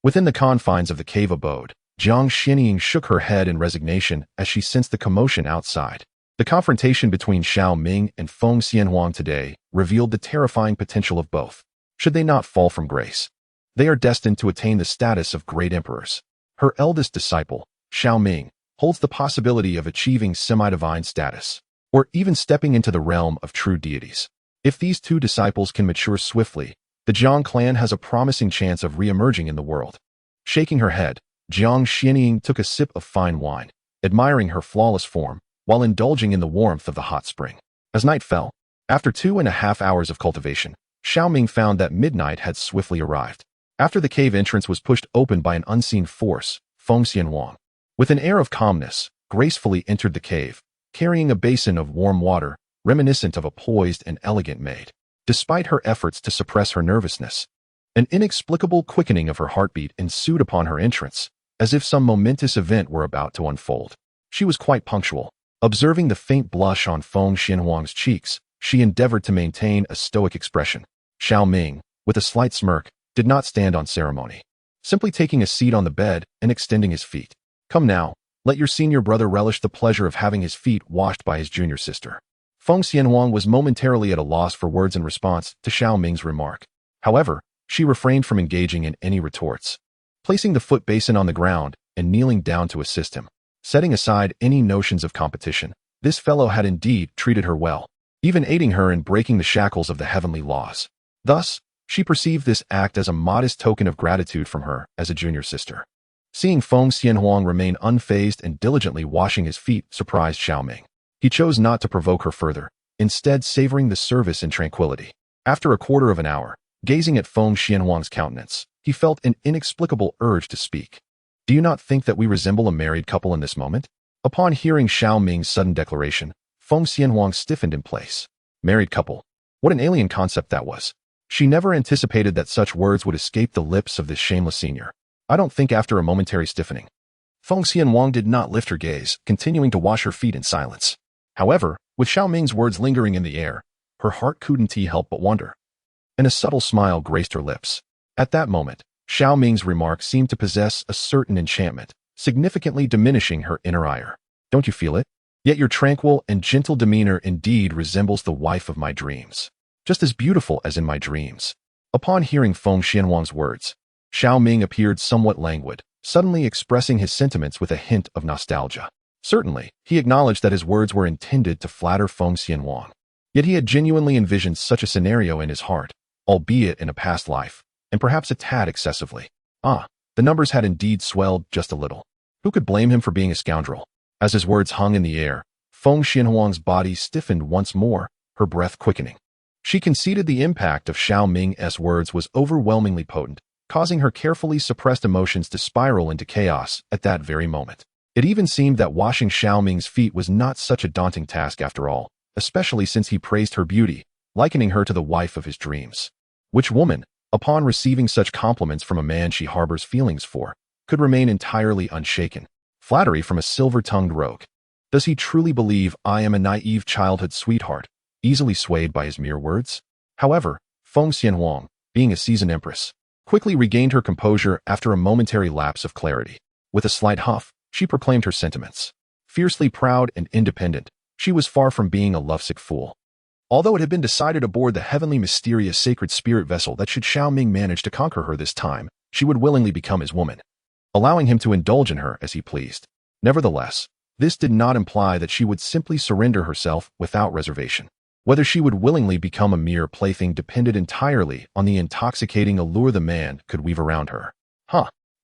Within the confines of the cave abode, Jiang Xianying shook her head in resignation as she sensed the commotion outside. The confrontation between Xiao Ming and Feng Xianhuang today revealed the terrifying potential of both. Should they not fall from grace, they are destined to attain the status of great emperors. Her eldest disciple, Xiao Ming, holds the possibility of achieving semi-divine status, or even stepping into the realm of true deities. If these two disciples can mature swiftly, the Jiang clan has a promising chance of re-emerging in the world. Shaking her head, Jiang Xianying took a sip of fine wine, admiring her flawless form, while indulging in the warmth of the hot spring. As night fell, after 2.5 hours of cultivation, Xiao Ming found that midnight had swiftly arrived. After the cave entrance was pushed open by an unseen force, Feng Xianhuang, with an air of calmness, gracefully entered the cave, carrying a basin of warm water, reminiscent of a poised and elegant maid. Despite her efforts to suppress her nervousness, an inexplicable quickening of her heartbeat ensued upon her entrance, as if some momentous event were about to unfold. She was quite punctual. Observing the faint blush on Feng Xianhuang's cheeks, she endeavored to maintain a stoic expression. Xiao Ming, with a slight smirk, did not stand on ceremony, simply taking a seat on the bed and extending his feet. Come now, let your senior brother relish the pleasure of having his feet washed by his junior sister. Feng Xianhuang was momentarily at a loss for words in response to Xiao Ming's remark. However, she refrained from engaging in any retorts, placing the foot basin on the ground and kneeling down to assist him. Setting aside any notions of competition, this fellow had indeed treated her well, even aiding her in breaking the shackles of the heavenly laws. Thus, she perceived this act as a modest token of gratitude from her as a junior sister. Seeing Feng Xianhuang remain unfazed and diligently washing his feet surprised Xiao Ming. He chose not to provoke her further, instead savoring the service in tranquility. After a quarter of an hour, gazing at Feng Xianhuang's countenance, he felt an inexplicable urge to speak. Do you not think that we resemble a married couple in this moment? Upon hearing Xiao Ming's sudden declaration, Feng Xianhuang stiffened in place. Married couple. What an alien concept that was. She never anticipated that such words would escape the lips of this shameless senior. I don't think after a momentary stiffening. Feng Xianhuang did not lift her gaze, continuing to wash her feet in silence. However, with Xiao Ming's words lingering in the air, her heart couldn't help but wonder. And a subtle smile graced her lips. At that moment, Xiao Ming's remark seemed to possess a certain enchantment, significantly diminishing her inner ire. Don't you feel it? Yet your tranquil and gentle demeanor indeed resembles the wife of my dreams. Just as beautiful as in my dreams. Upon hearing Feng Xianhuang's words, Xiao Ming appeared somewhat languid, suddenly expressing his sentiments with a hint of nostalgia. Certainly, he acknowledged that his words were intended to flatter Feng Xianhuang. Yet he had genuinely envisioned such a scenario in his heart, albeit in a past life, and perhaps a tad excessively. The numbers had indeed swelled just a little. Who could blame him for being a scoundrel? As his words hung in the air, Feng Xianhuang's body stiffened once more, her breath quickening. She conceded the impact of Xiao Ming's words was overwhelmingly potent, causing her carefully suppressed emotions to spiral into chaos at that very moment. It even seemed that washing Xiao Ming's feet was not such a daunting task after all, especially since he praised her beauty, likening her to the wife of his dreams. Which woman, upon receiving such compliments from a man she harbors feelings for, could remain entirely unshaken? Flattery from a silver-tongued rogue. Does he truly believe I am a naive childhood sweetheart, easily swayed by his mere words? However, Feng Xianhuang, being a seasoned empress, quickly regained her composure after a momentary lapse of clarity. With a slight huff, she proclaimed her sentiments. Fiercely proud and independent, she was far from being a lovesick fool. Although it had been decided aboard the heavenly mysterious sacred spirit vessel that should Xiao Ming manage to conquer her this time, she would willingly become his woman, allowing him to indulge in her as he pleased. Nevertheless, this did not imply that she would simply surrender herself without reservation. Whether she would willingly become a mere plaything depended entirely on the intoxicating allure the man could weave around her.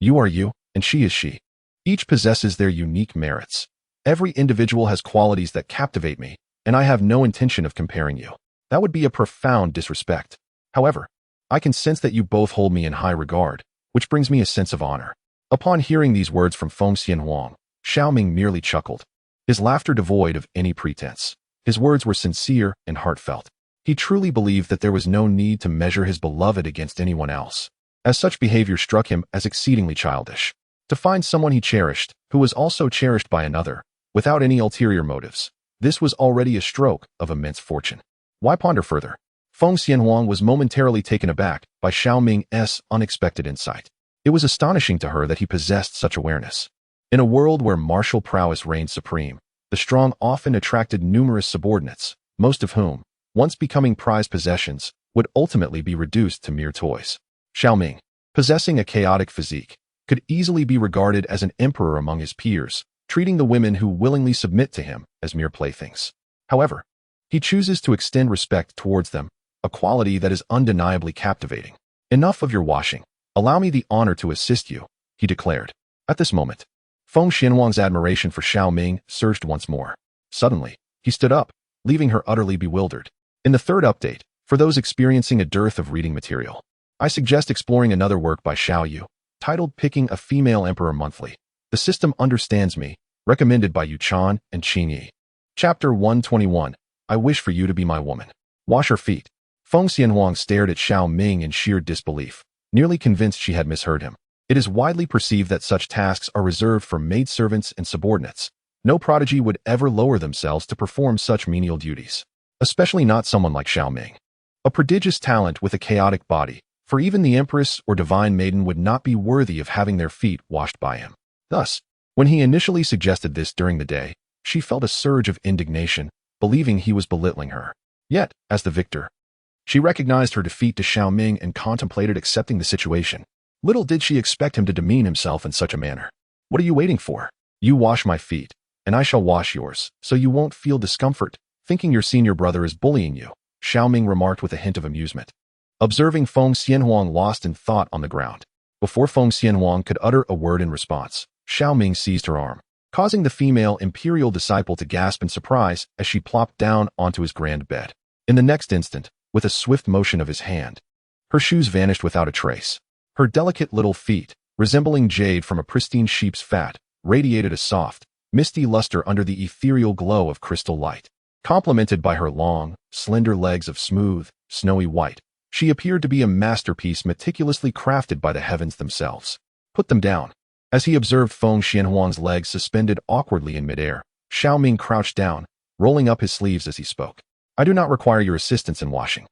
You are you, and she is she. Each possesses their unique merits. Every individual has qualities that captivate me, and I have no intention of comparing you. That would be a profound disrespect. However, I can sense that you both hold me in high regard, which brings me a sense of honor. Upon hearing these words from Feng Xianhuang, Xiao Ming merely chuckled, his laughter devoid of any pretense. His words were sincere and heartfelt. He truly believed that there was no need to measure his beloved against anyone else, as such behavior struck him as exceedingly childish. To find someone he cherished, who was also cherished by another, without any ulterior motives, this was already a stroke of immense fortune. Why ponder further? Feng Xianhuang was momentarily taken aback by Xiao Ming's unexpected insight. It was astonishing to her that he possessed such awareness. In a world where martial prowess reigned supreme, the strong often attracted numerous subordinates, most of whom, once becoming prized possessions, would ultimately be reduced to mere toys. Xiao Ming, possessing a chaotic physique, could easily be regarded as an emperor among his peers, treating the women who willingly submit to him as mere playthings. However, he chooses to extend respect towards them, a quality that is undeniably captivating. Enough of your washing. Allow me the honor to assist you, he declared. At this moment, Feng Xianhuang's admiration for Xiao Ming surged once more. Suddenly, he stood up, leaving her utterly bewildered. In the third update, for those experiencing a dearth of reading material, I suggest exploring another work by Xiao Yu, titled Picking a Female Emperor Monthly. The System Understands Me, recommended by Yu Chan and Qin Yi. Chapter 121. I wish for you to be my woman. Wash her feet. Feng Xianhuang stared at Xiao Ming in sheer disbelief, nearly convinced she had misheard him. It is widely perceived that such tasks are reserved for maidservants and subordinates. No prodigy would ever lower themselves to perform such menial duties, especially not someone like Xiao Ming. A prodigious talent with a chaotic body, for even the empress or divine maiden would not be worthy of having their feet washed by him. Thus, when he initially suggested this during the day, she felt a surge of indignation, believing he was belittling her. Yet, as the victor, she recognized her defeat to Xiao Ming and contemplated accepting the situation. Little did she expect him to demean himself in such a manner. What are you waiting for? You wash my feet, and I shall wash yours, so you won't feel discomfort, thinking your senior brother is bullying you, Xiao Ming remarked with a hint of amusement. Observing Feng Xianhuang lost in thought on the ground. Before Feng Xianhuang could utter a word in response, Xiao Ming seized her arm, causing the female imperial disciple to gasp in surprise as she plopped down onto his grand bed. In the next instant, with a swift motion of his hand, her shoes vanished without a trace. Her delicate little feet, resembling jade from a pristine sheep's fat, radiated a soft, misty luster under the ethereal glow of crystal light. Complemented by her long, slender legs of smooth, snowy white, she appeared to be a masterpiece meticulously crafted by the heavens themselves. Put them down. As he observed Feng Xianhuang's legs suspended awkwardly in midair, Xiao Ming crouched down, rolling up his sleeves as he spoke. I do not require your assistance in washing.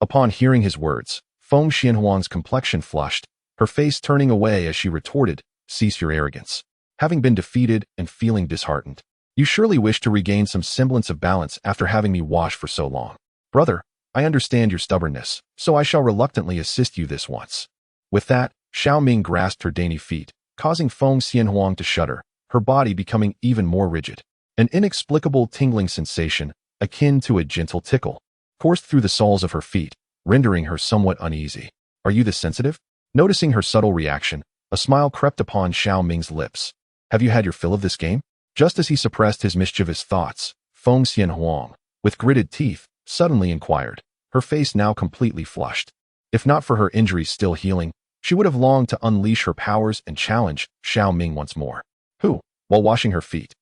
Upon hearing his words, Feng Xianhuang's complexion flushed, her face turning away as she retorted, cease your arrogance. Having been defeated and feeling disheartened, you surely wish to regain some semblance of balance after having me wash for so long. Brother, I understand your stubbornness, so I shall reluctantly assist you this once. With that, Xiao Ming grasped her dainty feet, causing Feng Xianhuang to shudder, her body becoming even more rigid. An inexplicable tingling sensation, akin to a gentle tickle, coursed through the soles of her feet, rendering her somewhat uneasy. Are you this sensitive? Noticing her subtle reaction, a smile crept upon Xiao Ming's lips. Have you had your fill of this game? Just as he suppressed his mischievous thoughts, Feng Xianhuang, with gritted teeth, suddenly inquired, her face now completely flushed. If not for her injuries still healing, she would have longed to unleash her powers and challenge Xiao Ming once more. Who, while washing her feet,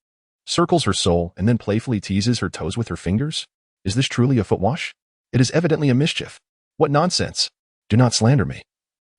circles her sole and then playfully teases her toes with her fingers? Is this truly a foot wash? It is evidently a mischief. What nonsense! Do not slander me.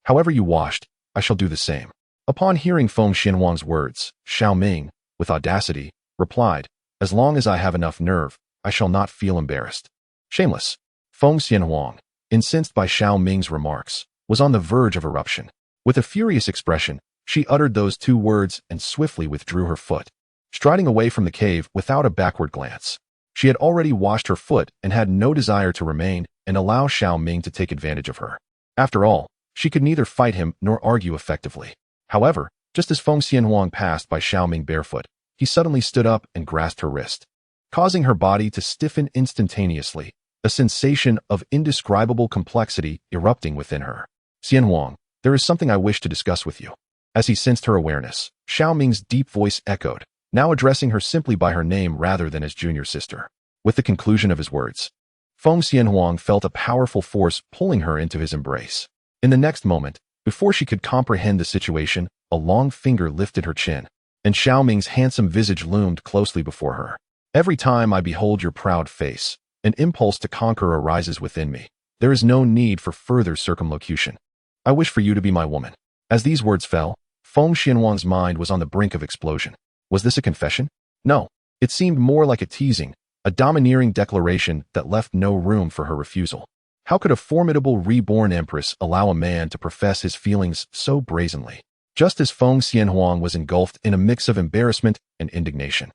However you washed, I shall do the same. Upon hearing Feng Xianhuang's words, Xiao Ming, with audacity, replied, as long as I have enough nerve, I shall not feel embarrassed. Shameless. Feng Xianhuang, incensed by Xiao Ming's remarks, was on the verge of eruption. With a furious expression, she uttered those two words and swiftly withdrew her foot, striding away from the cave without a backward glance. She had already washed her foot and had no desire to remain and allow Xiao Ming to take advantage of her. After all, she could neither fight him nor argue effectively. However, just as Feng Xianhuang passed by Xiao Ming barefoot, he suddenly stood up and grasped her wrist, causing her body to stiffen instantaneously, a sensation of indescribable complexity erupting within her. Xianhuang, there is something I wish to discuss with you. As he sensed her awareness, Xiao Ming's deep voice echoed, now addressing her simply by her name rather than as junior sister. With the conclusion of his words, Feng Xianhuang felt a powerful force pulling her into his embrace. In the next moment, before she could comprehend the situation, a long finger lifted her chin, and Xiao Ming's handsome visage loomed closely before her. Every time I behold your proud face, an impulse to conquer arises within me. There is no need for further circumlocution. I wish for you to be my woman. As these words fell, Feng Xianhuang's mind was on the brink of explosion. Was this a confession? No. It seemed more like a teasing, a domineering declaration that left no room for her refusal. How could a formidable reborn empress allow a man to profess his feelings so brazenly? Just as Feng Xianhuang was engulfed in a mix of embarrassment and indignation,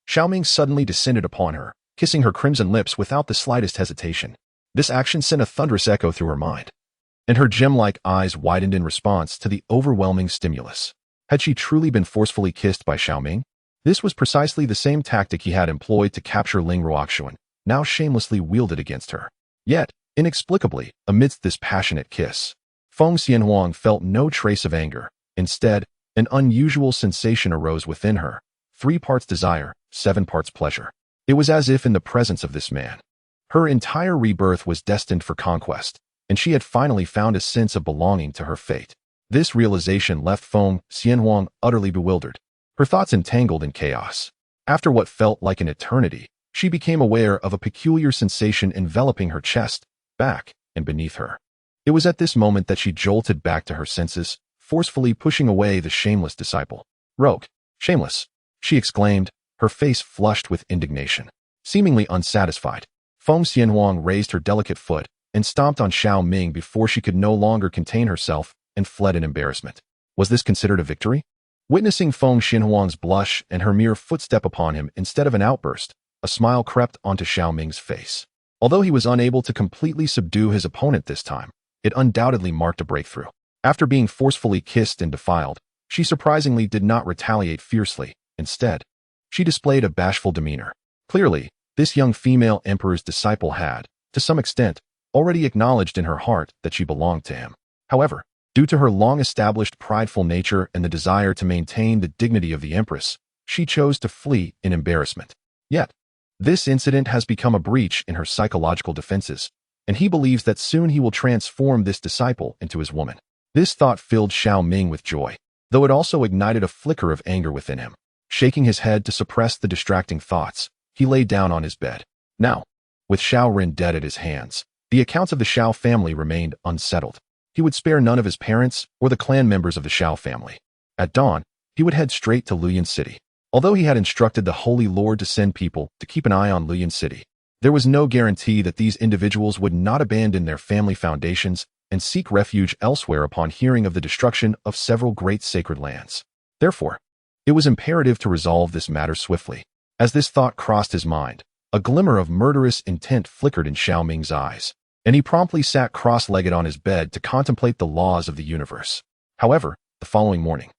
Xiao Ming suddenly descended upon her, kissing her crimson lips without the slightest hesitation. This action sent a thunderous echo through her mind, and her gem-like eyes widened in response to the overwhelming stimulus. Had she truly been forcefully kissed by Xiao Ming? This was precisely the same tactic he had employed to capture Ling Ruoxuan, now shamelessly wielded against her. Yet, inexplicably, amidst this passionate kiss, Feng Xianhuang felt no trace of anger. Instead, an unusual sensation arose within her, 3 parts desire, 7 parts pleasure. It was as if in the presence of this man, her entire rebirth was destined for conquest, and she had finally found a sense of belonging to her fate. This realization left Feng Xianhuang utterly bewildered, her thoughts entangled in chaos. After what felt like an eternity, she became aware of a peculiar sensation enveloping her chest, back, and beneath her. It was at this moment that she jolted back to her senses, forcefully pushing away the shameless disciple. "Rogue, shameless," she exclaimed, her face flushed with indignation. Seemingly unsatisfied, Feng Xianhuang raised her delicate foot and stomped on Xiao Ming before she could no longer contain herself and fled in embarrassment. Was this considered a victory? Witnessing Feng Xianhuang's blush and her mere footstep upon him instead of an outburst, a smile crept onto Xiao Ming's face. Although he was unable to completely subdue his opponent this time, it undoubtedly marked a breakthrough. After being forcefully kissed and defiled, she surprisingly did not retaliate fiercely. Instead, she displayed a bashful demeanor. Clearly, this young female emperor's disciple had, to some extent, already acknowledged in her heart that she belonged to him. However, due to her long-established prideful nature and the desire to maintain the dignity of the empress, she chose to flee in embarrassment. Yet, this incident has become a breach in her psychological defenses, and he believes that soon he will transform this disciple into his woman. This thought filled Xiao Ming with joy, though it also ignited a flicker of anger within him. Shaking his head to suppress the distracting thoughts, he lay down on his bed. Now, with Xiao Ren dead at his hands, the accounts of the Xiao family remained unsettled. He would spare none of his parents or the clan members of the Xiao family. At dawn, he would head straight to Luoyuan City. Although he had instructed the Holy Lord to send people to keep an eye on Luoyuan City, there was no guarantee that these individuals would not abandon their family foundations and seek refuge elsewhere upon hearing of the destruction of several great sacred lands. Therefore, it was imperative to resolve this matter swiftly. As this thought crossed his mind, a glimmer of murderous intent flickered in Xiao Ming's eyes, and he promptly sat cross-legged on his bed to contemplate the laws of the universe. However, the following morning,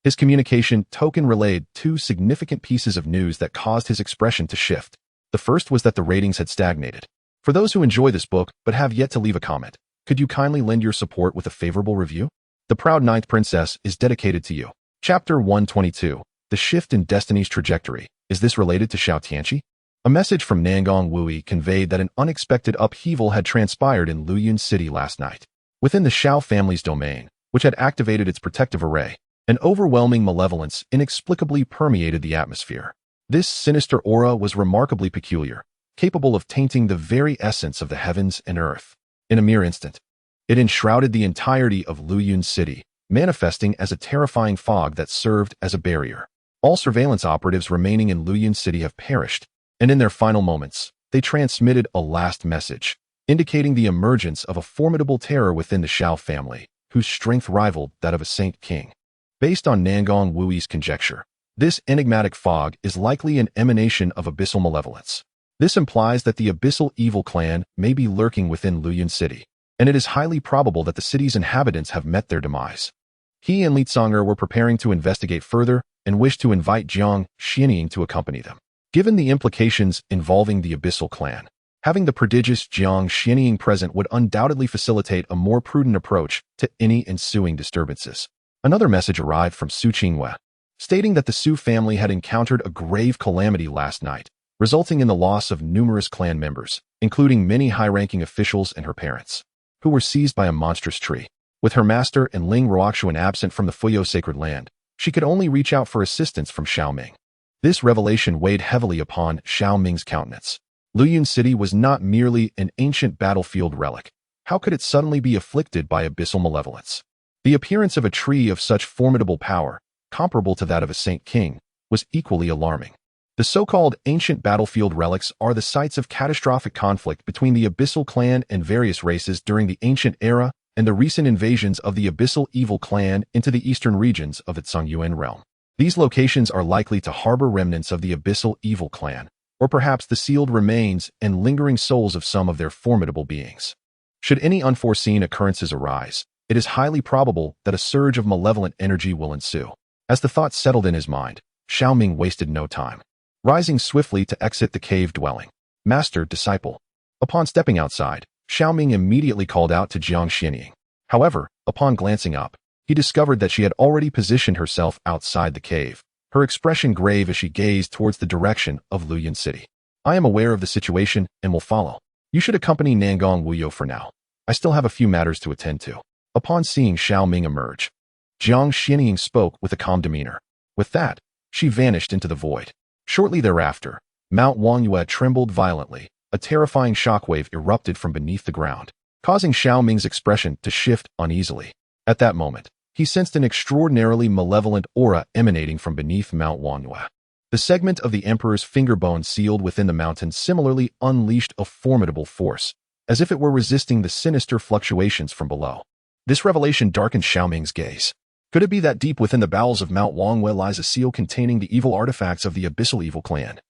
his communication token relayed 2 significant pieces of news that caused his expression to shift. The first was that the ratings had stagnated. For those who enjoy this book but have yet to leave a comment, could you kindly lend your support with a favorable review? The Proud Ninth Princess is dedicated to you. Chapter 122, The Shift in Destiny's Trajectory. Is this related to Xiao Tianqi? A message from Nangong Wui conveyed that an unexpected upheaval had transpired in Luoyuan City last night. Within the Xiao family's domain, which had activated its protective array, an overwhelming malevolence inexplicably permeated the atmosphere. This sinister aura was remarkably peculiar, capable of tainting the very essence of the heavens and earth. In a mere instant, it enshrouded the entirety of Luoyuan City, manifesting as a terrifying fog that served as a barrier. All surveillance operatives remaining in Luoyuan City have perished, and in their final moments, they transmitted a last message, indicating the emergence of a formidable terror within the Xiao family, whose strength rivaled that of a saint king. Based on Nangong Wui's conjecture, this enigmatic fog is likely an emanation of abyssal malevolence. This implies that the abyssal evil clan may be lurking within Luoyuan City, and it is highly probable that the city's inhabitants have met their demise. He and Li Tsonger were preparing to investigate further and wished to invite Jiang Xianying to accompany them. Given the implications involving the abyssal clan, having the prodigious Jiang Xianying present would undoubtedly facilitate a more prudent approach to any ensuing disturbances. Another message arrived from Su Qinghua, stating that the Su family had encountered a grave calamity last night, resulting in the loss of numerous clan members, including many high-ranking officials and her parents, who were seized by a monstrous tree. With her master and Ling Ruoxuan absent from the Fuyo sacred land, she could only reach out for assistance from Xiao Ming. This revelation weighed heavily upon Xiao Ming's countenance. Luoyuan City was not merely an ancient battlefield relic. How could it suddenly be afflicted by abyssal malevolence? The appearance of a tree of such formidable power, comparable to that of a saint king, was equally alarming. The so-called ancient battlefield relics are the sites of catastrophic conflict between the abyssal clan and various races during the ancient era and the recent invasions of the abyssal evil clan into the eastern regions of the Zhongyuan realm. These locations are likely to harbor remnants of the abyssal evil clan, or perhaps the sealed remains and lingering souls of some of their formidable beings. Should any unforeseen occurrences arise, it is highly probable that a surge of malevolent energy will ensue. As the thought settled in his mind, Xiao Ming wasted no time, rising swiftly to exit the cave dwelling. Master, disciple. Upon stepping outside, Xiao Ming immediately called out to Jiang Xianying. However, upon glancing up, he discovered that she had already positioned herself outside the cave, her expression grave as she gazed towards the direction of Luoyuan City. I am aware of the situation and will follow. You should accompany Nangong Wuyo for now. I still have a few matters to attend to. Upon seeing Xiao Ming emerge, Jiang Xianying spoke with a calm demeanor. With that, she vanished into the void. Shortly thereafter, Mount Wangyue trembled violently. A terrifying shockwave erupted from beneath the ground, causing Xiao Ming's expression to shift uneasily. At that moment, he sensed an extraordinarily malevolent aura emanating from beneath Mount Wangyue. The segment of the Emperor's finger bone sealed within the mountain similarly unleashed a formidable force, as if it were resisting the sinister fluctuations from below. This revelation darkened Xiao Ming's gaze. Could it be that deep within the bowels of Mount Wangyue lies a seal containing the evil artifacts of the Abyssal Evil Clan?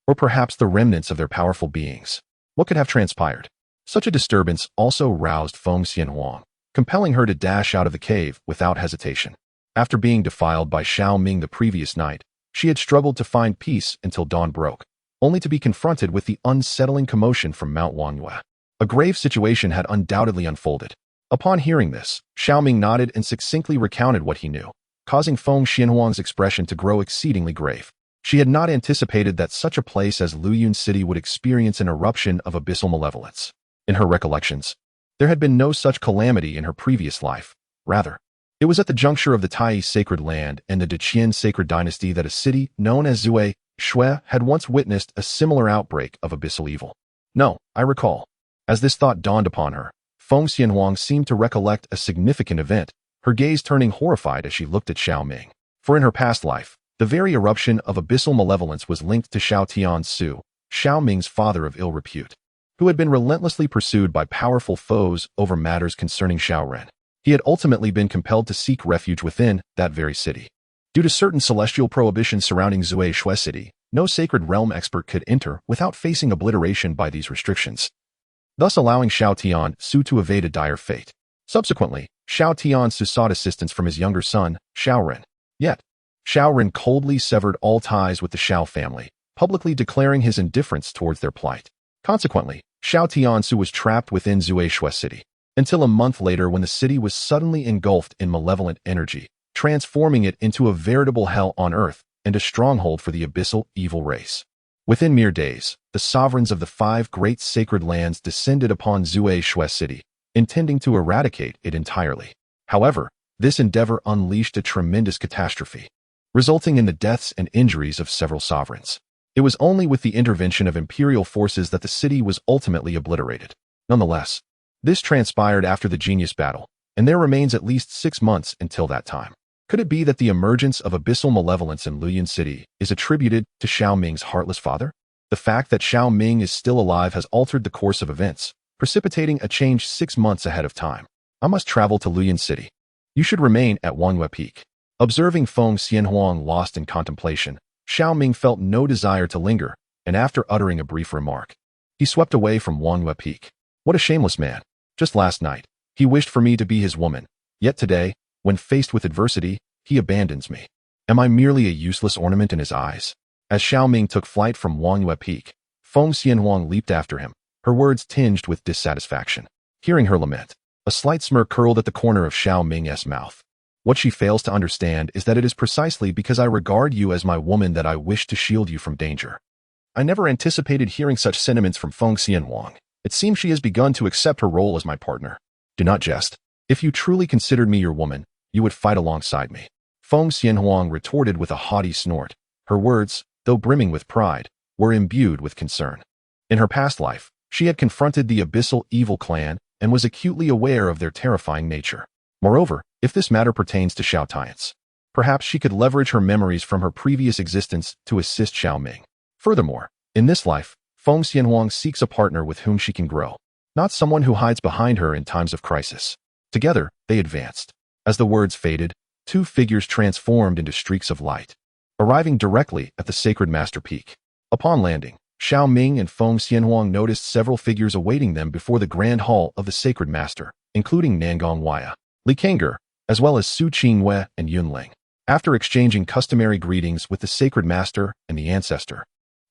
Or perhaps the remnants of their powerful beings? What could have transpired? Such a disturbance also roused Feng Xianhuang, compelling her to dash out of the cave without hesitation. After being defiled by Xiao Ming the previous night, she had struggled to find peace until dawn broke, only to be confronted with the unsettling commotion from Mount Wangyue. A grave situation had undoubtedly unfolded. Upon hearing this, Xiao Ming nodded and succinctly recounted what he knew, causing Feng Xianhuang's expression to grow exceedingly grave. She had not anticipated that such a place as Luoyuan City would experience an eruption of abyssal malevolence. In her recollections, there had been no such calamity in her previous life. Rather, it was at the juncture of the Tai sacred land and the Deqian sacred dynasty that a city known as Zue Shui had once witnessed a similar outbreak of abyssal evil. No, I recall. As this thought dawned upon her, Feng Xianhuang seemed to recollect a significant event, her gaze turning horrified as she looked at Xiao Ming. For in her past life, the very eruption of abyssal malevolence was linked to Xiao Tiansu, Xiao Ming's father of ill repute, who had been relentlessly pursued by powerful foes over matters concerning Xiao Ren. He had ultimately been compelled to seek refuge within that very city. Due to certain celestial prohibitions surrounding Zue Shui City, no sacred realm expert could enter without facing obliteration by these restrictions, thus allowing Xiao Tiansu to evade a dire fate. Subsequently, Xiao Tiansu sought assistance from his younger son, Xiao Ren. Yet, Xiao Ren coldly severed all ties with the Xiao family, publicly declaring his indifference towards their plight. Consequently, Xiao Tiansu was trapped within Zue Shui City, until a month later when the city was suddenly engulfed in malevolent energy, transforming it into a veritable hell on earth and a stronghold for the abyssal evil race. Within mere days, the sovereigns of the 5 great sacred lands descended upon Zue Shui City, intending to eradicate it entirely. However, this endeavor unleashed a tremendous catastrophe, resulting in the deaths and injuries of several sovereigns. It was only with the intervention of imperial forces that the city was ultimately obliterated. Nonetheless, this transpired after the Genius Battle, and there remains at least 6 months until that time. Could it be that the emergence of abyssal malevolence in Luoyuan City is attributed to Xiao Ming's heartless father? The fact that Xiao Ming is still alive has altered the course of events, precipitating a change 6 months ahead of time. I must travel to Luoyuan City. You should remain at Wangyue Peak. Observing Feng Xianhuang lost in contemplation, Xiao Ming felt no desire to linger, and after uttering a brief remark, he swept away from Wangyue Peak. What a shameless man. Just last night, he wished for me to be his woman, yet today, when faced with adversity, he abandons me. Am I merely a useless ornament in his eyes? As Xiao Ming took flight from Wangyue Peak, Feng Xianhuang leaped after him, her words tinged with dissatisfaction. Hearing her lament, a slight smirk curled at the corner of Xiao Ming's mouth. What she fails to understand is that it is precisely because I regard you as my woman that I wish to shield you from danger. I never anticipated hearing such sentiments from Feng Xianhuang. It seems she has begun to accept her role as my partner. Do not jest. If you truly considered me your woman, you would fight alongside me. Feng Xianhuang retorted with a haughty snort. Her words, though brimming with pride, were imbued with concern. In her past life, she had confronted the Abyssal Evil Clan and was acutely aware of their terrifying nature. Moreover, if this matter pertains to Xiao Tian's, perhaps she could leverage her memories from her previous existence to assist Xiao Ming. Furthermore, in this life, Feng Xianhuang seeks a partner with whom she can grow, not someone who hides behind her in times of crisis. Together, they advanced. As the words faded, 2 figures transformed into streaks of light, arriving directly at the Sacred Master Peak. Upon landing, Xiao Ming and Feng Xianhuang noticed several figures awaiting them before the Grand Hall of the Sacred Master, including Nangong Waya, Li Kang'er, as well as Su Qingwei and Yunling. After exchanging customary greetings with the sacred master and the ancestor,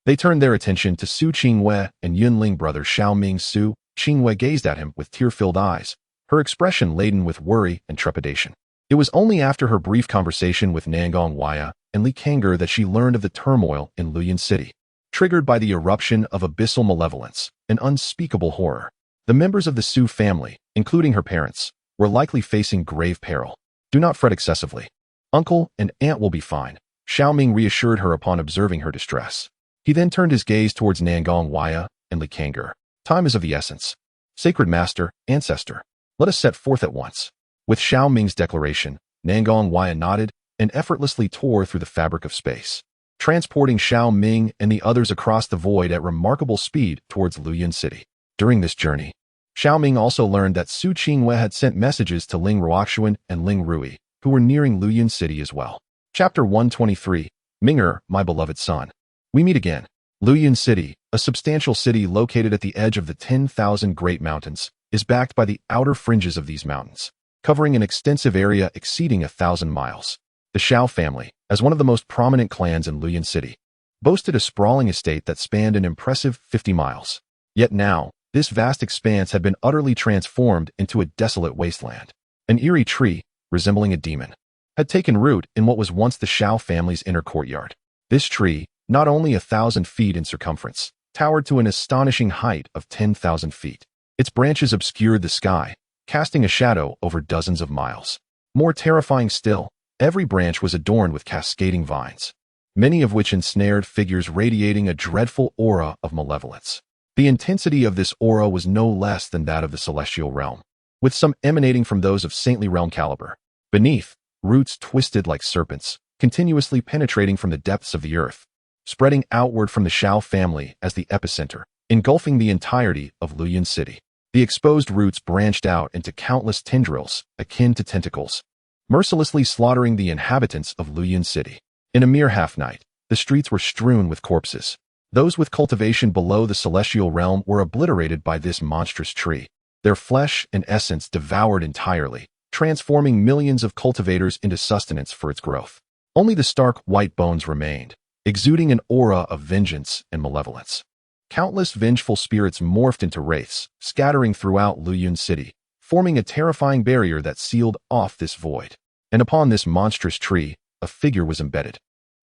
they turned their attention to Su Qingwei and Yunling brother Xiao Ming. Su Qingwei gazed at him with tear-filled eyes, her expression laden with worry and trepidation. It was only after her brief conversation with Nangong Waya and Li Kang'er that she learned of the turmoil in Luoyang City, triggered by the eruption of abyssal malevolence and unspeakable horror. The members of the Su family, including her parents, were likely facing grave peril. Do not fret excessively. Uncle and aunt will be fine, Xiao Ming reassured her upon observing her distress. He then turned his gaze towards Nangong Waya and Li Kang'er. Time is of the essence. Sacred master, ancestor, let us set forth at once. With Xiao Ming's declaration, Nangong Waya nodded and effortlessly tore through the fabric of space, transporting Xiao Ming and the others across the void at remarkable speed towards Luoyang City. During this journey, Xiao Ming also learned that Su Qingwei had sent messages to Ling Ruoxuan and Ling Rui, who were nearing Luoyang City as well. Chapter 123, Ming'er, my beloved son. We meet again. Luoyang City, a substantial city located at the edge of the 10,000 Great Mountains, is backed by the outer fringes of these mountains, covering an extensive area exceeding 1,000 miles. The Xiao family, as one of the most prominent clans in Luoyang City, boasted a sprawling estate that spanned an impressive 50 miles. Yet now, this vast expanse had been utterly transformed into a desolate wasteland. An eerie tree, resembling a demon, had taken root in what was once the Xiao family's inner courtyard. This tree, not only 1,000 feet in circumference, towered to an astonishing height of 10,000 feet. Its branches obscured the sky, casting a shadow over dozens of miles. More terrifying still, every branch was adorned with cascading vines, many of which ensnared figures radiating a dreadful aura of malevolence. The intensity of this aura was no less than that of the celestial realm, with some emanating from those of saintly realm caliber. Beneath, roots twisted like serpents, continuously penetrating from the depths of the earth, spreading outward from the Xiao family as the epicenter, engulfing the entirety of Luoyang City. The exposed roots branched out into countless tendrils, akin to tentacles, mercilessly slaughtering the inhabitants of Luoyang City. In a mere half-night, the streets were strewn with corpses. Those with cultivation below the celestial realm were obliterated by this monstrous tree, their flesh and essence devoured entirely, transforming millions of cultivators into sustenance for its growth. Only the stark white bones remained, exuding an aura of vengeance and malevolence. Countless vengeful spirits morphed into wraiths, scattering throughout Luoyang City, forming a terrifying barrier that sealed off this void. And upon this monstrous tree, a figure was embedded,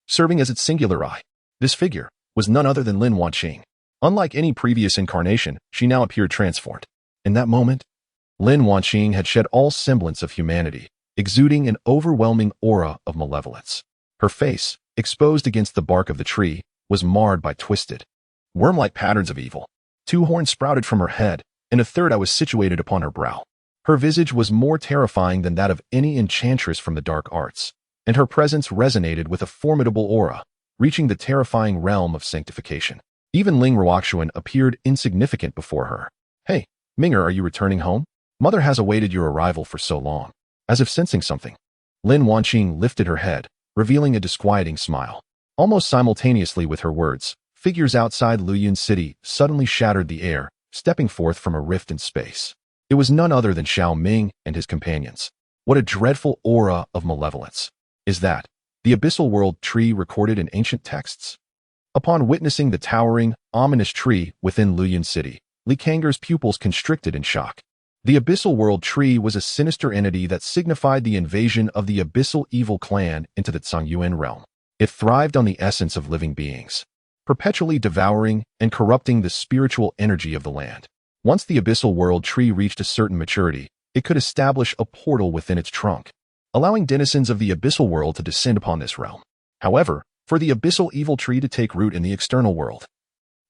serving as its singular eye. This figure was none other than Lin Wanqing. Unlike any previous incarnation, she now appeared transformed. In that moment, Lin Wanqing had shed all semblance of humanity, exuding an overwhelming aura of malevolence. Her face, exposed against the bark of the tree, was marred by twisted, worm-like patterns of evil. 2 horns sprouted from her head, and a third eye was situated upon her brow. Her visage was more terrifying than that of any enchantress from the dark arts, and her presence resonated with a formidable aura, reaching the terrifying realm of sanctification. Even Ling Ruoxuan appeared insignificant before her. Hey, Ming'er, are you returning home? Mother has awaited your arrival for so long. As if sensing something, Lin Wanqing lifted her head, revealing a disquieting smile. Almost simultaneously with her words, figures outside Luoyang City suddenly shattered the air, stepping forth from a rift in space. It was none other than Xiao Ming and his companions. What a dreadful aura of malevolence is that? The abyssal world tree recorded in ancient texts. Upon witnessing the towering, ominous tree within Luoyang City, Li Kang'er's pupils constricted in shock. The abyssal world tree was a sinister entity that signified the invasion of the abyssal evil clan into the Zhongyuan realm. It thrived on the essence of living beings, perpetually devouring and corrupting the spiritual energy of the land. Once the abyssal world tree reached a certain maturity, it could establish a portal within its trunk, allowing denizens of the abyssal world to descend upon this realm. However, for the abyssal evil tree to take root in the external world,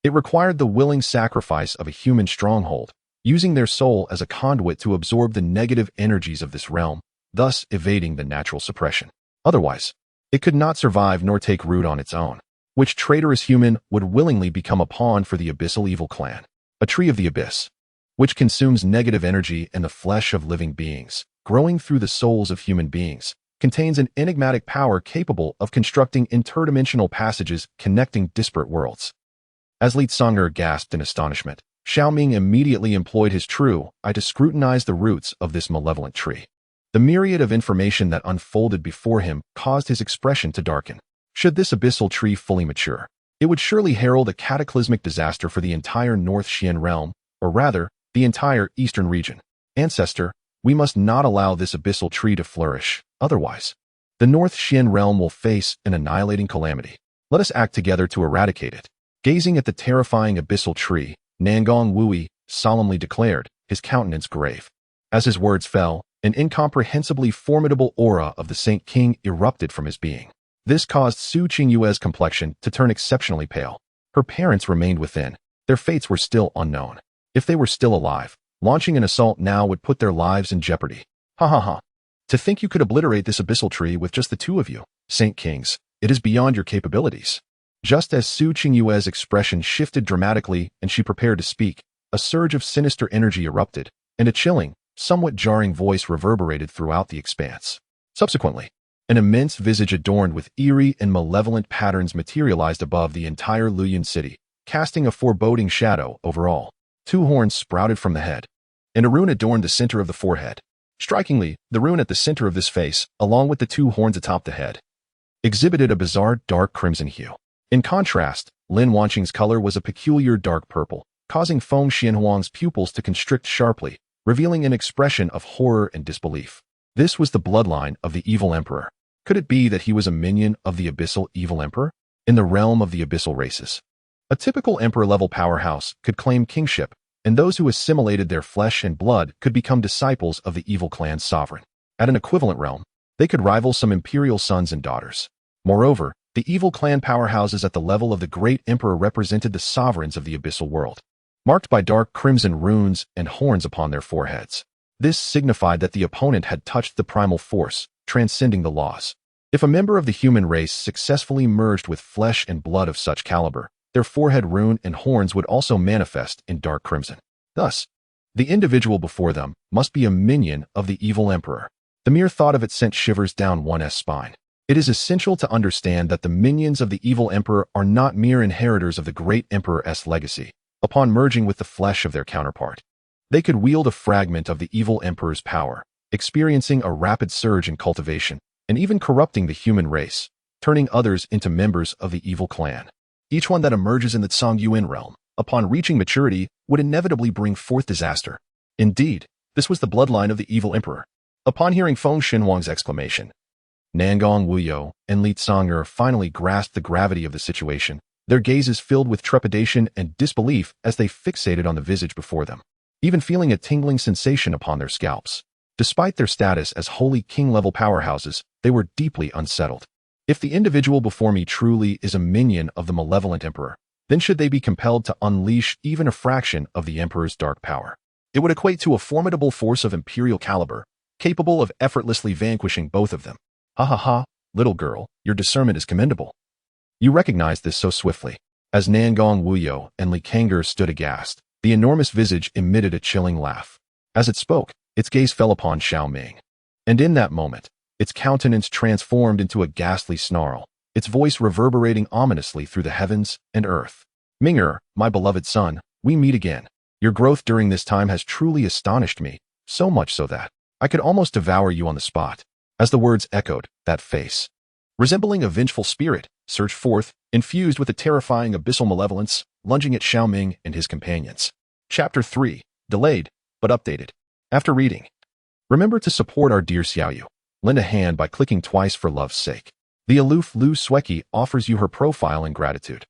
it required the willing sacrifice of a human stronghold, using their soul as a conduit to absorb the negative energies of this realm, thus evading the natural suppression. Otherwise, it could not survive nor take root on its own. Which traitorous human would willingly become a pawn for the abyssal evil clan? A tree of the abyss, which consumes negative energy and the flesh of living beings, growing through the souls of human beings, contains an enigmatic power capable of constructing interdimensional passages connecting disparate worlds. As Li Tsong'er gasped in astonishment, Xiao Ming immediately employed his true eye to scrutinize the roots of this malevolent tree. The myriad of information that unfolded before him caused his expression to darken. Should this abyssal tree fully mature, it would surely herald a cataclysmic disaster for the entire North Xian realm, or rather, the entire eastern region. Ancestor, we must not allow this abyssal tree to flourish, otherwise, the North Xian realm will face an annihilating calamity. Let us act together to eradicate it. Gazing at the terrifying abyssal tree, Nangong Wui solemnly declared, his countenance grave. As his words fell, an incomprehensibly formidable aura of the Saint King erupted from his being. This caused Su Qingyue's complexion to turn exceptionally pale. Her parents remained within. Their fates were still unknown. If they were still alive, launching an assault now would put their lives in jeopardy. Ha ha ha. To think you could obliterate this abyssal tree with just the two of you, Saint Kings, it is beyond your capabilities. Just as Su Qingyue's expression shifted dramatically and she prepared to speak, a surge of sinister energy erupted, and a chilling, somewhat jarring voice reverberated throughout the expanse. Subsequently, an immense visage adorned with eerie and malevolent patterns materialized above the entire Luoyuan city, casting a foreboding shadow over all. Two horns sprouted from the head, and a rune adorned the center of the forehead. Strikingly, the rune at the center of this face, along with the two horns atop the head, exhibited a bizarre dark crimson hue. In contrast, Lin Wanqing's color was a peculiar dark purple, causing Feng Xianhuang's pupils to constrict sharply, revealing an expression of horror and disbelief. This was the bloodline of the evil emperor. Could it be that he was a minion of the abyssal evil emperor? In the realm of the abyssal races, a typical emperor-level powerhouse could claim kingship, and those who assimilated their flesh and blood could become disciples of the evil clan's sovereign. At an equivalent realm, they could rival some imperial sons and daughters. Moreover, the evil clan powerhouses at the level of the great emperor represented the sovereigns of the abyssal world, marked by dark crimson runes and horns upon their foreheads. This signified that the opponent had touched the primal force, transcending the laws. If a member of the human race successfully merged with flesh and blood of such caliber, their forehead rune and horns would also manifest in dark crimson. Thus, the individual before them must be a minion of the evil emperor. The mere thought of it sent shivers down one's spine. It is essential to understand that the minions of the evil emperor are not mere inheritors of the great emperor's legacy. Upon merging with the flesh of their counterpart, they could wield a fragment of the evil emperor's power, experiencing a rapid surge in cultivation, and even corrupting the human race, turning others into members of the evil clan. Each one that emerges in the Songyuan realm, upon reaching maturity, would inevitably bring forth disaster. Indeed, this was the bloodline of the evil emperor. Upon hearing Feng Xinhuang's exclamation, Nangong Wuyo and Li Tsonger finally grasped the gravity of the situation, their gazes filled with trepidation and disbelief as they fixated on the visage before them, even feeling a tingling sensation upon their scalps. Despite their status as holy king-level powerhouses, they were deeply unsettled. If the individual before me truly is a minion of the malevolent emperor, then should they be compelled to unleash even a fraction of the emperor's dark power, it would equate to a formidable force of imperial caliber, capable of effortlessly vanquishing both of them. Ha ha ha, little girl, your discernment is commendable. You recognized this so swiftly. As Nangong Wuyo and Li Kang'er stood aghast, the enormous visage emitted a chilling laugh. As it spoke, its gaze fell upon Xiao Ming. And in that moment, its countenance transformed into a ghastly snarl, its voice reverberating ominously through the heavens and earth. Ming'er, my beloved son, we meet again. Your growth during this time has truly astonished me, so much so that I could almost devour you on the spot. As the words echoed, that face, resembling a vengeful spirit, surged forth, infused with a terrifying abyssal malevolence, lunging at Xiao Ming and his companions. Chapter 3. Delayed, but updated. After reading, remember to support our dear Xiaoyu. Lend a hand by clicking twice for love's sake. The aloof Lu Sueki offers you her profile in gratitude.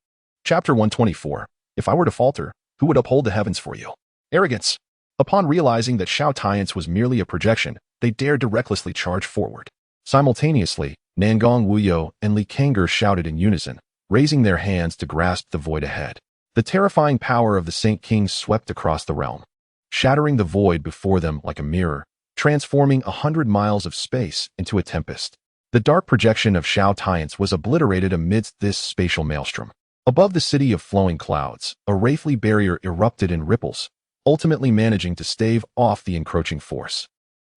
Chapter 124. If I were to falter, who would uphold the heavens for you? Arrogance. Upon realizing that Xiao Tian's was merely a projection, they dared to recklessly charge forward. Simultaneously, Nangong Wuyo and Li Kang'er shouted in unison, raising their hands to grasp the void ahead. The terrifying power of the Saint King swept across the realm, shattering the void before them like a mirror, transforming 100 miles of space into a tempest. The dark projection of Xiao Tian's was obliterated amidst this spatial maelstrom. Above the city of flowing clouds, a wraithly barrier erupted in ripples, ultimately managing to stave off the encroaching force.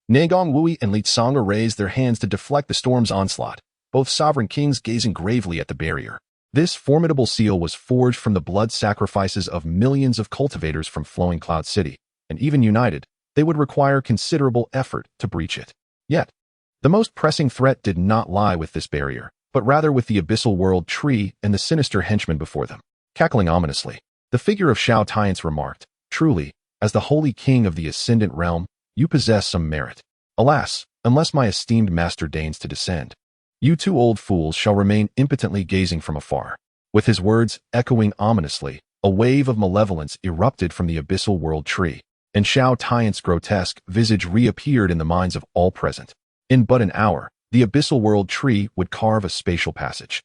Nangong Wui and Li Tsonger raised their hands to deflect the storm's onslaught, both sovereign kings gazing gravely at the barrier. This formidable seal was forged from the blood sacrifices of millions of cultivators from Flowing Cloud City, and even united, they would require considerable effort to breach it. Yet, the most pressing threat did not lie with this barrier, but rather with the abyssal world tree and the sinister henchman before them. Cackling ominously, the figure of Xiao Tiance remarked, "Truly, as the holy king of the ascendant realm, you possess some merit. Alas, unless my esteemed master deigns to descend, you two old fools shall remain impotently gazing from afar." With his words echoing ominously, a wave of malevolence erupted from the abyssal world tree, and Xiao Tiance's grotesque visage reappeared in the minds of all present. In but an hour, the abyssal world tree would carve a spatial passage,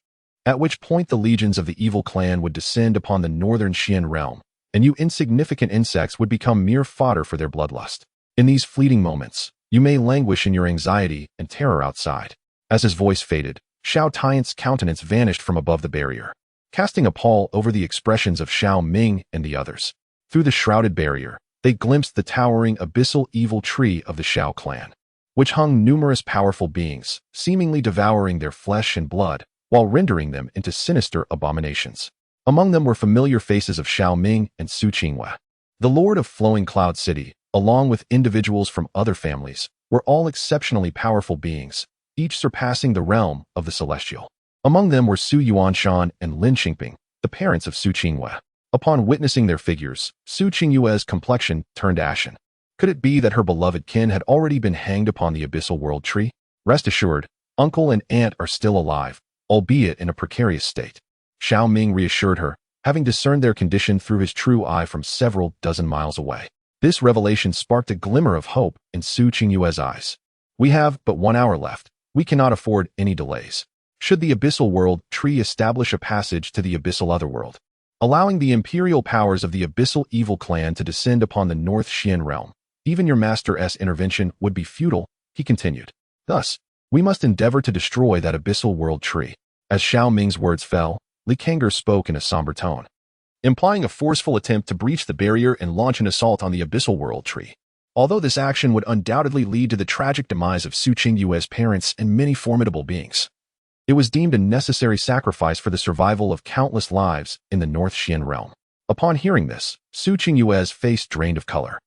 at which point the legions of the evil clan would descend upon the northern Xian realm, and you insignificant insects would become mere fodder for their bloodlust. In these fleeting moments, you may languish in your anxiety and terror outside. As his voice faded, Xiao Tiance's countenance vanished from above the barrier, casting a pall over the expressions of Xiao Ming and the others. Through the shrouded barrier, they glimpsed the towering abyssal evil tree of the Xiao clan, which hung numerous powerful beings, seemingly devouring their flesh and blood, while rendering them into sinister abominations. Among them were familiar faces of Xiao Ming and Su Qinghua. The Lord of Flowing Cloud City, along with individuals from other families, were all exceptionally powerful beings, each surpassing the realm of the celestial. Among them were Su Yuanshan and Lin Xingping, the parents of Su Qinghua. Upon witnessing their figures, Su Qinghua's complexion turned ashen. Could it be that her beloved kin had already been hanged upon the abyssal world tree? Rest assured, uncle and aunt are still alive, albeit in a precarious state. Xiao Ming reassured her, having discerned their condition through his true eye from several dozen miles away. This revelation sparked a glimmer of hope in Su Qinghua's eyes. "We have but 1 hour left. We cannot afford any delays. Should the abyssal world tree establish a passage to the abyssal otherworld, allowing the imperial powers of the abyssal evil clan to descend upon the North Xian realm, even your master's intervention would be futile," he continued. "Thus, we must endeavor to destroy that abyssal world tree." As Xiao Ming's words fell, Li Kang'er spoke in a somber tone, implying a forceful attempt to breach the barrier and launch an assault on the abyssal world tree. Although this action would undoubtedly lead to the tragic demise of Su Qingyue's parents and many formidable beings, it was deemed a necessary sacrifice for the survival of countless lives in the North Xian realm. Upon hearing this, Su Qingyue's face drained of color,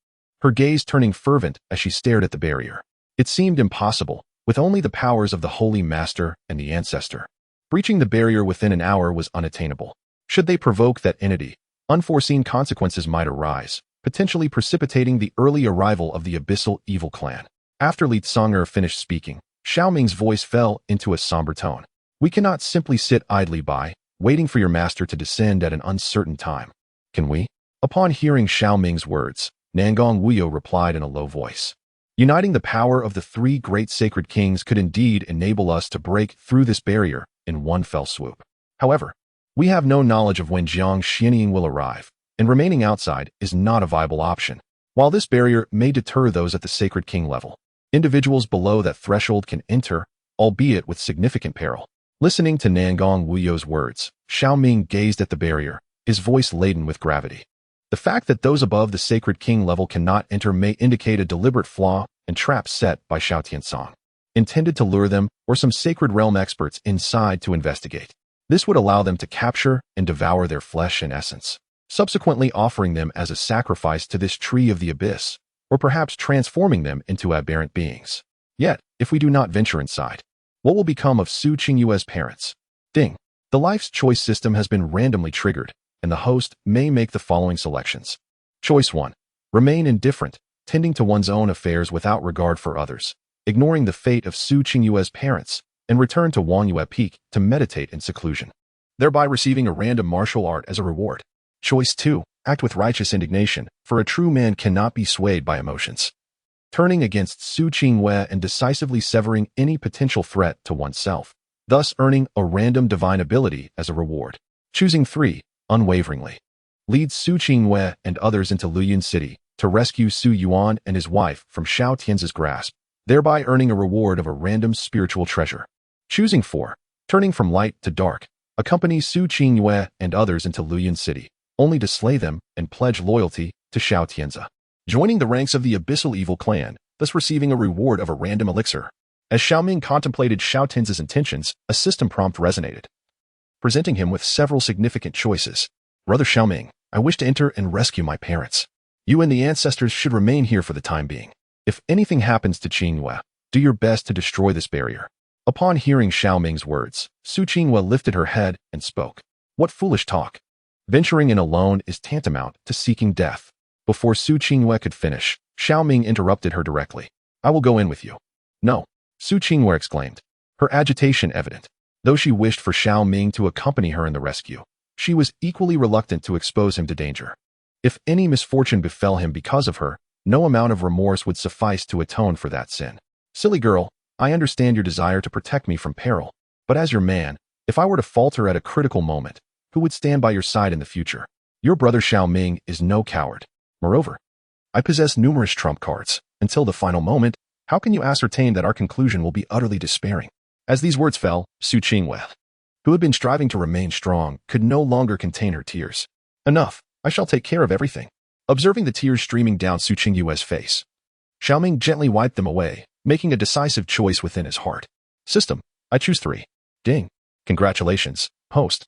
her gaze turning fervent as she stared at the barrier. It seemed impossible, with only the powers of the Holy Master and the Ancestor. Breaching the barrier within an hour was unattainable. Should they provoke that entity, unforeseen consequences might arise, potentially precipitating the early arrival of the abyssal evil clan. After Li Tsong'er finished speaking, Xiao Ming's voice fell into a somber tone. "We cannot simply sit idly by, waiting for your master to descend at an uncertain time. Can we?" Upon hearing Xiao Ming's words, Nangong Wuyo replied in a low voice. "Uniting the power of the 3 great sacred kings could indeed enable us to break through this barrier in one fell swoop. However, we have no knowledge of when Jiang Xianying will arrive, and remaining outside is not a viable option. While this barrier may deter those at the sacred king level, individuals below that threshold can enter, albeit with significant peril." Listening to Nangong Wuyo's words, Xiao Ming gazed at the barrier, his voice laden with gravity. The fact that those above the sacred king level cannot enter may indicate a deliberate flaw and trap set by Xiao Tiansong, intended to lure them or some sacred realm experts inside to investigate. This would allow them to capture and devour their flesh and essence, subsequently offering them as a sacrifice to this tree of the abyss, or perhaps transforming them into aberrant beings. Yet, if we do not venture inside, what will become of Su Qingyue's parents? Ding. The life's choice system has been randomly triggered, and the host may make the following selections. Choice 1. Remain indifferent, tending to one's own affairs without regard for others, ignoring the fate of Su Qingyue's parents, and return to Wangyue Peak to meditate in seclusion, thereby receiving a random martial art as a reward. Choice 2. Act with righteous indignation, for a true man cannot be swayed by emotions, turning against Su Qingyue and decisively severing any potential threat to oneself, thus earning a random divine ability as a reward. Choosing 3. Unwaveringly, lead Su Qingyue and others into Luyun City to rescue Su Yuan and his wife from Xiao Tian's grasp, thereby earning a reward of a random spiritual treasure. Choosing 4. Turning from light to dark, accompany Su Qingyue and others into Luyun City, only to slay them and pledge loyalty to Xiao Tianza, joining the ranks of the abyssal evil clan, thus receiving a reward of a random elixir. As Xiao Ming contemplated Xiao Tianza's intentions, a system prompt resonated, presenting him with several significant choices. "Brother Xiao Ming, I wish to enter and rescue my parents. You and the ancestors should remain here for the time being. If anything happens to Qingyue, Do your best to destroy this barrier." Upon hearing Xiao Ming's words, Su Qinghua lifted her head and spoke. "What foolish talk! Venturing in alone is tantamount to seeking death." Before Su Qinghua could finish, Xiao Ming interrupted her directly. "I will go in with you." "No," Su Qinghua exclaimed, her agitation evident. Though she wished for Xiao Ming to accompany her in the rescue, she was equally reluctant to expose him to danger. If any misfortune befell him because of her, no amount of remorse would suffice to atone for that sin. "Silly girl, I understand your desire to protect me from peril, but as your man, if I were to falter at a critical moment, who would stand by your side in the future? Your brother Xiao Ming is no coward. Moreover, I possess numerous trump cards. Until the final moment, how can you ascertain that our conclusion will be utterly despairing?" As these words fell, Su Qinghua, who had been striving to remain strong, could no longer contain her tears. "Enough, I shall take care of everything." Observing the tears streaming down Su Qinghua's face, Xiao Ming gently wiped them away, making a decisive choice within his heart. "System, I choose 3. Ding. Congratulations, host.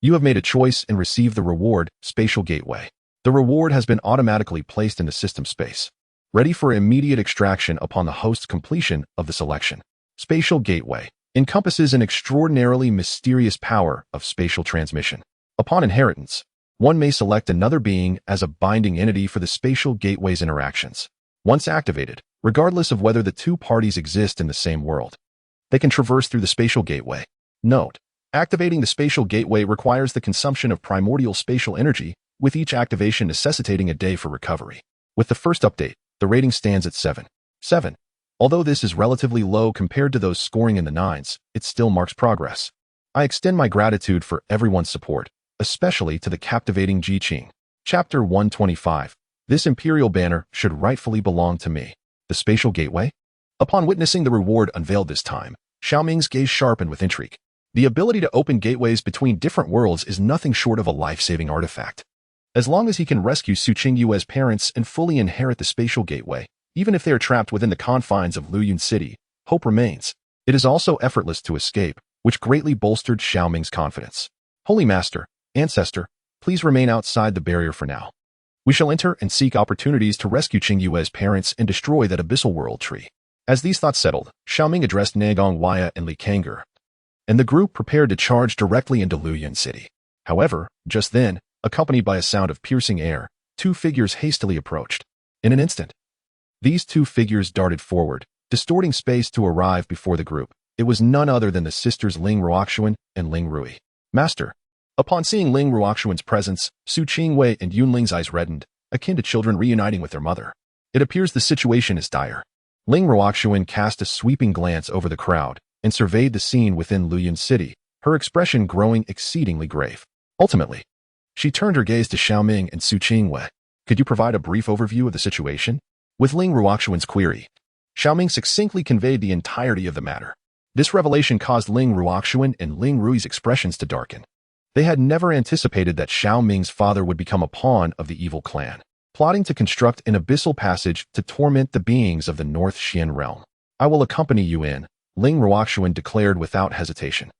You have made a choice and received the reward, Spatial Gateway. The reward has been automatically placed in the system space, ready for immediate extraction upon the host's completion of the selection. Spatial Gateway encompasses an extraordinarily mysterious power of spatial transmission. Upon inheritance, one may select another being as a binding entity for the Spatial Gateway's interactions. Once activated, regardless of whether the two parties exist in the same world, they can traverse through the Spatial Gateway. Note: activating the Spatial Gateway requires the consumption of primordial spatial energy, with each activation necessitating a day for recovery. With the first update, the rating stands at 7. Although this is relatively low compared to those scoring in the 9s, it still marks progress. I extend my gratitude for everyone's support, especially to the captivating Ji Qing. Chapter 125. This Imperial Banner should rightfully belong to me. The Spatial Gateway? Upon witnessing the reward unveiled this time, Xiao Ming's gaze sharpened with intrigue. The ability to open gateways between different worlds is nothing short of a life-saving artifact. As long as he can rescue Su Qingyue's parents and fully inherit the Spatial Gateway, even if they are trapped within the confines of Luyun City, hope remains. It is also effortless to escape, which greatly bolstered Xiao Ming's confidence. "Holy Master, Ancestor, please remain outside the barrier for now. We shall enter and seek opportunities to rescue Qingyue's parents and destroy that abyssal world tree." As these thoughts settled, Xiao Ming addressed Nagong Waya and Li Kang'er, and the group prepared to charge directly into Luyun City. However, just then, accompanied by a sound of piercing air, 2 figures hastily approached. In an instant, these 2 figures darted forward, distorting space to arrive before the group. It was none other than the sisters Ling Ruoxuan and Ling Rui. "Master." Upon seeing Ling Ruoxuan's presence, Su Qinghua and Yunling's eyes reddened, akin to children reuniting with their mother. It appears the situation is dire. Ling Ruoxuan cast a sweeping glance over the crowd and surveyed the scene within Luyun City, her expression growing exceedingly grave. Ultimately, she turned her gaze to Xiao Ming and Su Qinghua. "Could you provide a brief overview of the situation?" With Ling Ruoxuan's query, Xiao Ming succinctly conveyed the entirety of the matter. This revelation caused Ling Ruoxuan and Ling Rui's expressions to darken. They had never anticipated that Xiao Ming's father would become a pawn of the evil clan, plotting to construct an abyssal passage to torment the beings of the North Xian realm. "I will accompany you in," Ling Ruoxuan declared without hesitation.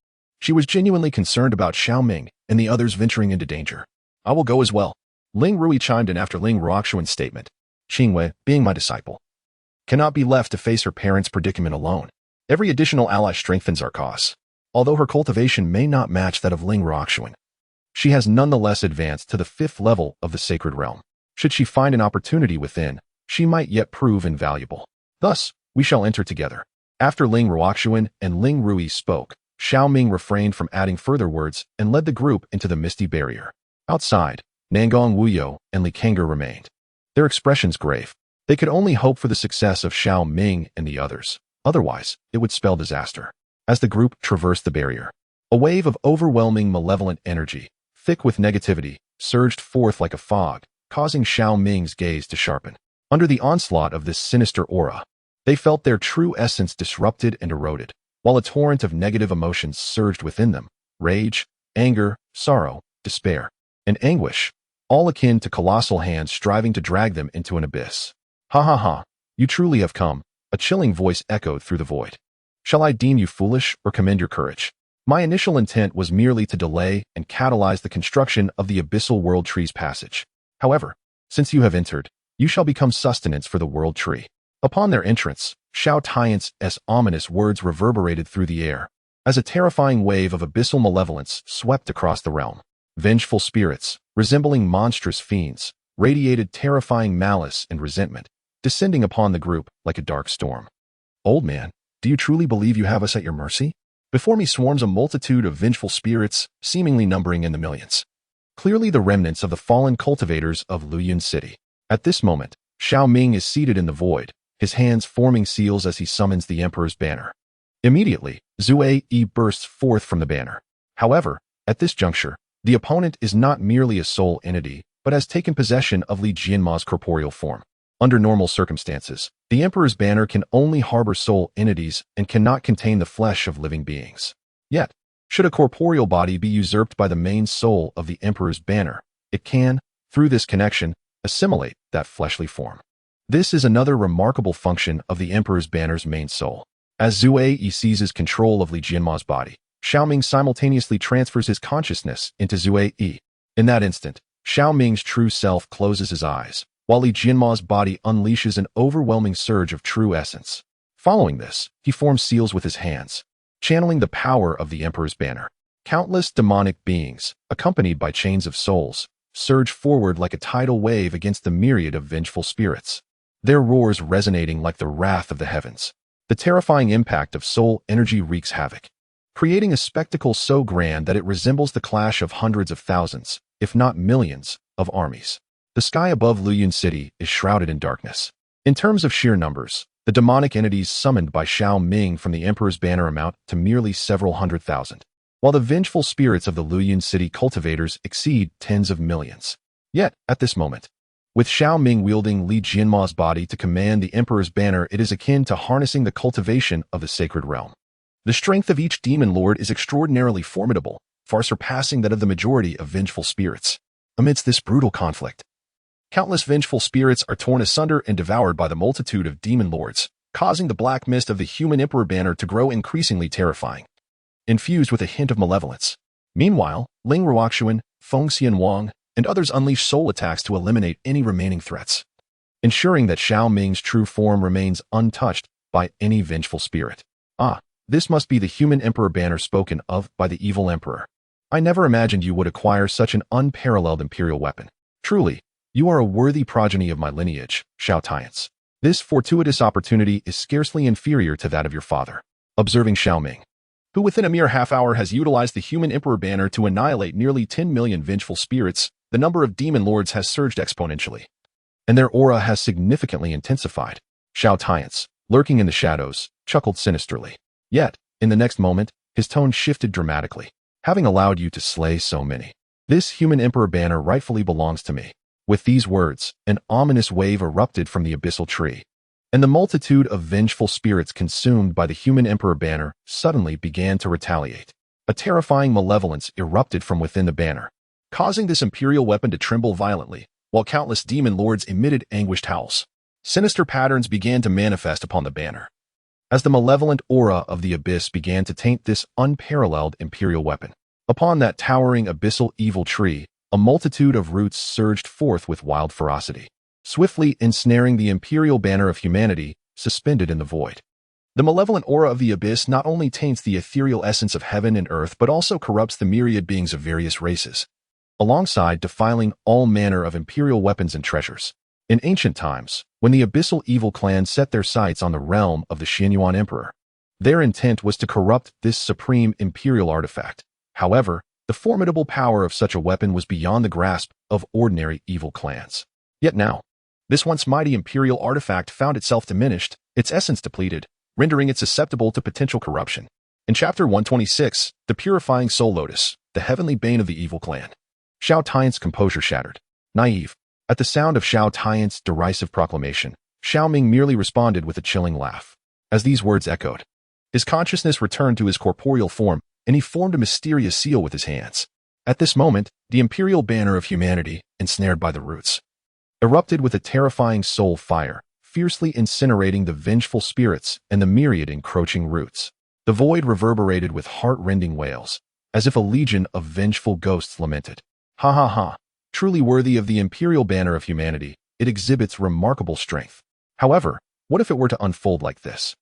She was genuinely concerned about Xiao Ming and the others venturing into danger. "I will go as well," Ling Rui chimed in after Ling Ruoxuan's statement. "Qinghua, being my disciple, cannot be left to face her parents' predicament alone. Every additional ally strengthens our cause." Although her cultivation may not match that of Ling Ruoxuan, she has nonetheless advanced to the 5th level of the sacred realm. Should she find an opportunity within, she might yet prove invaluable. Thus, we shall enter together. After Ling Ruoxuan and Ling Rui spoke, Xiao Ming refrained from adding further words and led the group into the misty barrier. Outside, Nangong Wuyo and Li Kang'er remained, their expressions grave. They could only hope for the success of Xiao Ming and the others. Otherwise, it would spell disaster. As the group traversed the barrier, a wave of overwhelming malevolent energy, thick with negativity, surged forth like a fog, causing Xiao Ming's gaze to sharpen. Under the onslaught of this sinister aura, they felt their true essence disrupted and eroded, while a torrent of negative emotions surged within them: rage, anger, sorrow, despair, and anguish, all akin to colossal hands striving to drag them into an abyss. "Ha ha ha, you truly have come," a chilling voice echoed through the void. "Shall I deem you foolish or commend your courage? My initial intent was merely to delay and catalyze the construction of the abyssal world tree's passage. However, since you have entered, you shall become sustenance for the world tree." Upon their entrance, Xiao Tian's ominous words reverberated through the air, as a terrifying wave of abyssal malevolence swept across the realm. Vengeful spirits, resembling monstrous fiends, radiated terrifying malice and resentment, descending upon the group like a dark storm. Old man, do you truly believe you have us at your mercy? Before me swarms a multitude of vengeful spirits, seemingly numbering in the millions. Clearly the remnants of the fallen cultivators of Luyun City. At this moment, Xiao Ming is seated in the void, his hands forming seals as he summons the Emperor's banner. Immediately, Zue Yi bursts forth from the banner. However, at this juncture, the opponent is not merely a soul entity, but has taken possession of Li Jianma's corporeal form. Under normal circumstances, the Emperor's banner can only harbor soul entities and cannot contain the flesh of living beings. Yet, should a corporeal body be usurped by the main soul of the Emperor's banner, it can, through this connection, assimilate that fleshly form. This is another remarkable function of the Emperor's banner's main soul. As Zue Yi seizes control of Li Jianma's body, Xiao Ming simultaneously transfers his consciousness into Zue Yi. In that instant, Xiao Ming's true self closes his eyes, while Li Jianma's body unleashes an overwhelming surge of true essence. Following this, he forms seals with his hands, channeling the power of the Emperor's banner. Countless demonic beings, accompanied by chains of souls, surge forward like a tidal wave against the myriad of vengeful spirits, their roars resonating like the wrath of the heavens. The terrifying impact of soul energy wreaks havoc, creating a spectacle so grand that it resembles the clash of hundreds of thousands, if not millions, of armies. The sky above Luyun City is shrouded in darkness. In terms of sheer numbers, the demonic entities summoned by Xiao Ming from the Emperor's banner amount to merely several 100,000, while the vengeful spirits of the Luyun City cultivators exceed tens of millions. Yet, at this moment, with Xiao Ming wielding Li Jianma's body to command the Emperor's banner, it is akin to harnessing the cultivation of the sacred realm. The strength of each demon lord is extraordinarily formidable, far surpassing that of the majority of vengeful spirits. Amidst this brutal conflict, countless vengeful spirits are torn asunder and devoured by the multitude of demon lords, causing the black mist of the human emperor banner to grow increasingly terrifying, infused with a hint of malevolence. Meanwhile, Ling Ruoxuan, Feng Xianwang, and others unleash soul attacks to eliminate any remaining threats, ensuring that Xiao Ming's true form remains untouched by any vengeful spirit. This must be the human emperor banner spoken of by the evil emperor. I never imagined you would acquire such an unparalleled imperial weapon. Truly, you are a worthy progeny of my lineage, Xiao Tian's. This fortuitous opportunity is scarcely inferior to that of your father. Observing Xiao Ming, who within a mere half-hour has utilized the human emperor banner to annihilate nearly 10 million vengeful spirits, the number of demon lords has surged exponentially, and their aura has significantly intensified. Xiao Tian's, lurking in the shadows, chuckled sinisterly. Yet, in the next moment, his tone shifted dramatically. Having allowed you to slay so many, this human emperor banner rightfully belongs to me. With these words, an ominous wave erupted from the abyssal tree, and the multitude of vengeful spirits consumed by the human emperor banner suddenly began to retaliate. A terrifying malevolence erupted from within the banner, causing this imperial weapon to tremble violently, while countless demon lords emitted anguished howls. Sinister patterns began to manifest upon the banner, as the malevolent aura of the abyss began to taint this unparalleled imperial weapon. Upon that towering abyssal evil tree, a multitude of roots surged forth with wild ferocity, swiftly ensnaring the imperial banner of humanity suspended in the void. The malevolent aura of the abyss not only taints the ethereal essence of heaven and earth, but also corrupts the myriad beings of various races, alongside defiling all manner of imperial weapons and treasures. In ancient times, when the abyssal evil clan set their sights on the realm of the Xianyuan emperor, their intent was to corrupt this supreme imperial artifact. However, the formidable power of such a weapon was beyond the grasp of ordinary evil clans. Yet now, this once mighty imperial artifact found itself diminished, its essence depleted, rendering it susceptible to potential corruption. In Chapter 126, The Purifying Soul Lotus, the heavenly bane of the evil clan. Xiao Tian's composure shattered. Naive. At the sound of Xiao Tian's derisive proclamation, Xiao Ming merely responded with a chilling laugh. As these words echoed, his consciousness returned to his corporeal form, and he formed a mysterious seal with his hands. At this moment, the imperial banner of humanity, ensnared by the roots, erupted with a terrifying soul fire, fiercely incinerating the vengeful spirits and the myriad encroaching roots. The void reverberated with heart-rending wails, as if a legion of vengeful ghosts lamented. Ha ha ha! Truly worthy of the imperial banner of humanity, it exhibits remarkable strength. However, What if it were to unfold like this?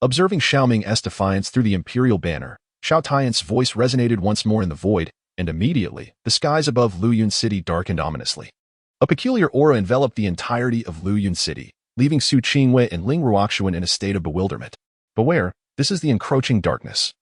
Observing Xiao Ming's defiance through the imperial banner, Xiao Tian's voice resonated once more in the void, and immediately, the skies above Luyun City darkened ominously. A peculiar aura enveloped the entirety of Luyun City, leaving Su Qingwei and Ling Ruoxuan in a state of bewilderment. Beware, this is the encroaching darkness.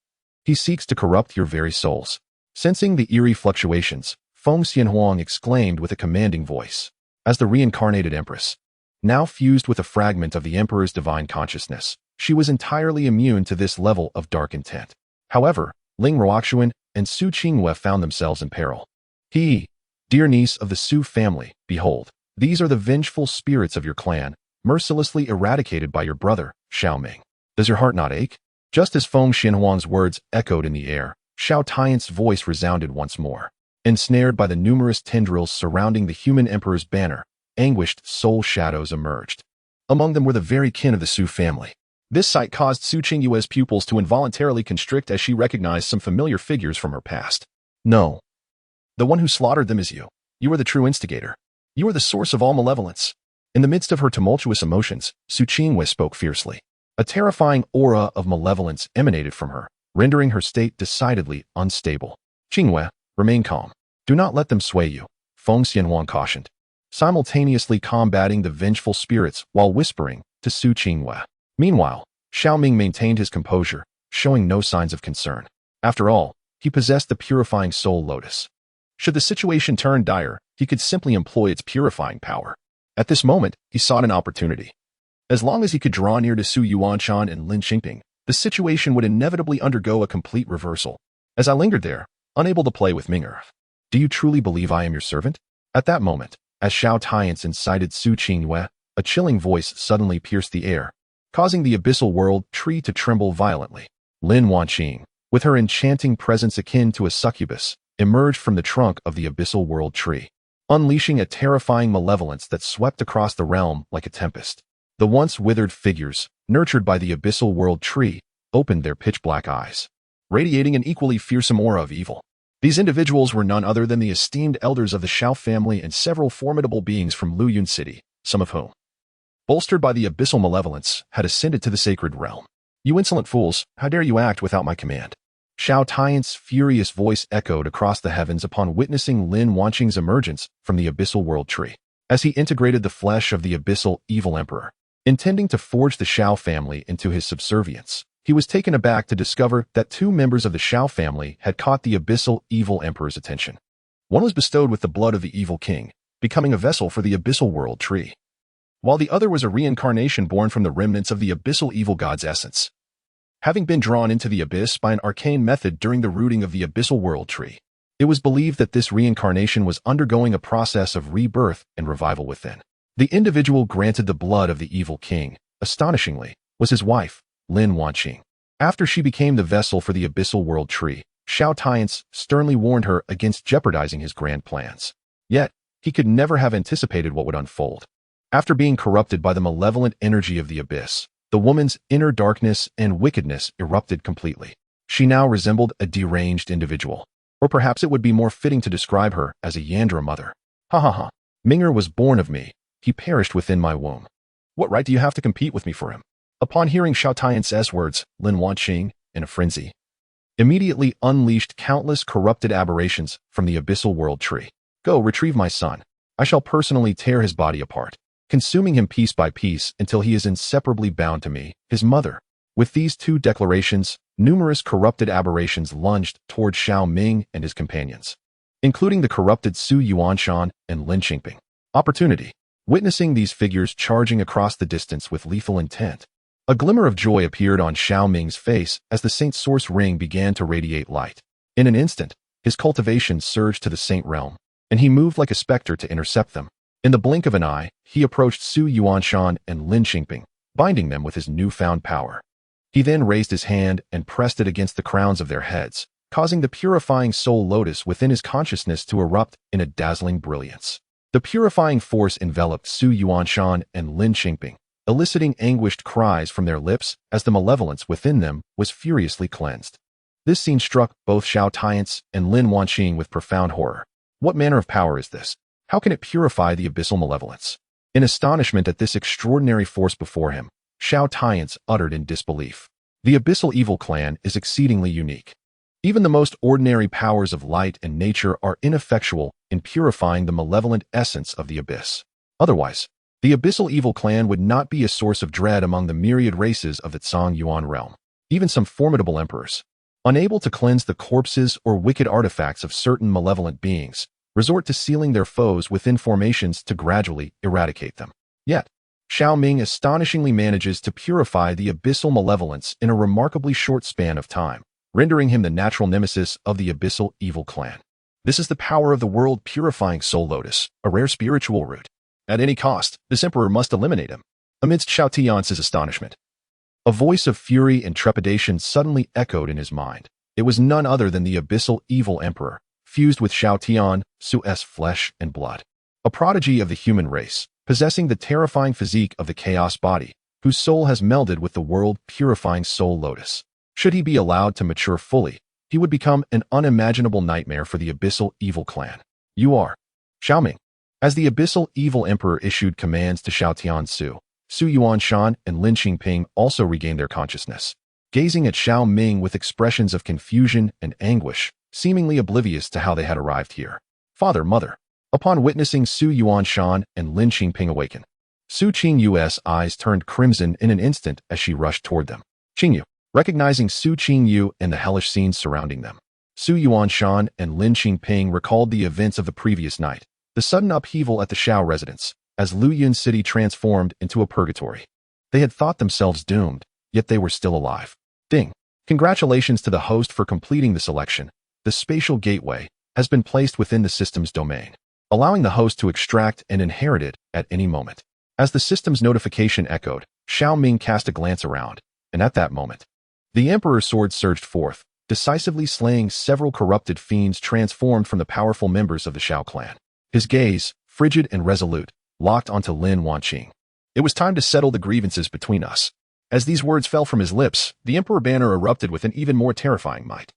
He seeks to corrupt your very souls. Sensing the eerie fluctuations, Feng Xianhuang exclaimed with a commanding voice. As the reincarnated empress, now fused with a fragment of the emperor's divine consciousness, she was entirely immune to this level of dark intent. However, Ling Ruoxuan and Su Qingwei found themselves in peril. Dear niece of the Su family, behold, these are the vengeful spirits of your clan, mercilessly eradicated by your brother, Xiao Ming. Does your heart not ache? Just as Feng Xianhuang's words echoed in the air, Xiao Tian's voice resounded once more. Ensnared by the numerous tendrils surrounding the human emperor's banner, anguished soul shadows emerged. Among them were the very kin of the Su family. This sight caused Su Qingyue's pupils to involuntarily constrict as she recognized some familiar figures from her past. No. The one who slaughtered them is you. You are the true instigator. You are the source of all malevolence. In the midst of her tumultuous emotions, Su Qingyue spoke fiercely. A terrifying aura of malevolence emanated from her, rendering her state decidedly unstable. Qingyue, remain calm. Do not let them sway you, Feng Xianhuang cautioned, simultaneously combating the vengeful spirits while whispering to Su Qingyue. Meanwhile, Xiao Ming maintained his composure, showing no signs of concern. After all, he possessed the purifying soul lotus. Should the situation turn dire, he could simply employ its purifying power. At this moment, he sought an opportunity. As long as he could draw near to Su Yuanshan and Lin Xingping, the situation would inevitably undergo a complete reversal. As I lingered there, unable to play with Ming'er. Do you truly believe I am your servant? At that moment, as Xiao Tian's incited Su Qingyue, a chilling voice suddenly pierced the air, causing the abyssal world tree to tremble violently. Lin Wanqing, with her enchanting presence akin to a succubus, emerged from the trunk of the abyssal world tree, unleashing a terrifying malevolence that swept across the realm like a tempest. The once withered figures, nurtured by the abyssal world tree, opened their pitch-black eyes, radiating an equally fearsome aura of evil. These individuals were none other than the esteemed elders of the Xiao family and several formidable beings from Luyun City, some of whom, bolstered by the abyssal malevolence, had ascended to the sacred realm. You insolent fools, how dare you act without my command? Xiao Tian's furious voice echoed across the heavens upon witnessing Lin Wanqing's emergence from the abyssal world tree. As he integrated the flesh of the abyssal evil emperor, intending to forge the Xiao family into his subservience, he was taken aback to discover that two members of the Xiao family had caught the abyssal evil emperor's attention. One was bestowed with the blood of the evil king, becoming a vessel for the abyssal world tree, while the other was a reincarnation born from the remnants of the abyssal evil god's essence, having been drawn into the abyss by an arcane method during the rooting of the abyssal world tree. It was believed that this reincarnation was undergoing a process of rebirth and revival within. The individual granted the blood of the evil king, astonishingly, was his wife, Lin Wanqing. After she became the vessel for the abyssal world tree, Xiao Tian's sternly warned her against jeopardizing his grand plans. Yet, he could never have anticipated what would unfold. After being corrupted by the malevolent energy of the abyss, the woman's inner darkness and wickedness erupted completely. She now resembled a deranged individual. Or perhaps it would be more fitting to describe her as a Yandra mother. Ha ha ha. Ming'er was born of me. He perished within my womb. What right do you have to compete with me for him? Upon hearing Xiao Tian's words, Lin Wanqing, in a frenzy, immediately unleashed countless corrupted aberrations from the abyssal world tree. Go, retrieve my son. I shall personally tear his body apart, consuming him piece by piece until he is inseparably bound to me, his mother. With these two declarations, numerous corrupted aberrations lunged toward Xiao Ming and his companions, including the corrupted Su Yuanshan and Lin Xingping. Opportunity. Witnessing these figures charging across the distance with lethal intent, a glimmer of joy appeared on Xiao Ming's face as the Saint Source Ring began to radiate light. In an instant, his cultivation surged to the Saint Realm, and he moved like a specter to intercept them. In the blink of an eye, he approached Su Yuanshan and Lin Xingping, binding them with his newfound power. He then raised his hand and pressed it against the crowns of their heads, causing the purifying soul lotus within his consciousness to erupt in a dazzling brilliance. The purifying force enveloped Su Yuanshan and Lin Xingping, eliciting anguished cries from their lips as the malevolence within them was furiously cleansed. This scene struck both Xiao Tian's and Lin Wanqing with profound horror. What manner of power is this? How can it purify the abyssal malevolence? In astonishment at this extraordinary force before him, Xiao Tians uttered in disbelief. The Abyssal Evil clan is exceedingly unique. Even the most ordinary powers of light and nature are ineffectual in purifying the malevolent essence of the abyss. Otherwise, the Abyssal Evil clan would not be a source of dread among the myriad races of the Tsang Yuan realm. Even some formidable emperors, unable to cleanse the corpses or wicked artifacts of certain malevolent beings, resort to sealing their foes within formations to gradually eradicate them. Yet, Xiao Ming astonishingly manages to purify the abyssal malevolence in a remarkably short span of time, rendering him the natural nemesis of the Abyssal Evil clan. This is the power of the world-purifying Soul Lotus, a rare spiritual root. At any cost, this emperor must eliminate him. Amidst Xiao Tian's astonishment, a voice of fury and trepidation suddenly echoed in his mind. It was none other than the Abyssal Evil Emperor, fused with Xiao Tian, Su's flesh and blood. A prodigy of the human race, possessing the terrifying physique of the Chaos Body, whose soul has melded with the world-purifying Soul Lotus. Should he be allowed to mature fully, he would become an unimaginable nightmare for the Abyssal Evil clan. You are Xiao Ming. As the Abyssal Evil Emperor issued commands to Xiao Tian, Su Yuanshan and Lin Qingping also regained their consciousness, gazing at Xiao Ming with expressions of confusion and anguish, seemingly oblivious to how they had arrived here. Father, mother. Upon witnessing Su Yuanshan and Lin Qingping awaken, Su Qingyu's eyes turned crimson in an instant as she rushed toward them. Qingyu, recognizing Su Qingyu and the hellish scenes surrounding them, Su Yuanshan and Lin Qingping recalled the events of the previous night, the sudden upheaval at the Xiao residence, as Luyun City transformed into a purgatory. They had thought themselves doomed, yet they were still alive. Ding! Congratulations to the host for completing the selection. The spatial gateway has been placed within the system's domain, allowing the host to extract and inherit it at any moment. As the system's notification echoed, Xiao Ming cast a glance around, and at that moment, the Emperor's sword surged forth, decisively slaying several corrupted fiends transformed from the powerful members of the Xiao clan. His gaze, frigid and resolute, locked onto Lin Wanqing. It was time to settle the grievances between us. As these words fell from his lips, the Emperor banner erupted with an even more terrifying might,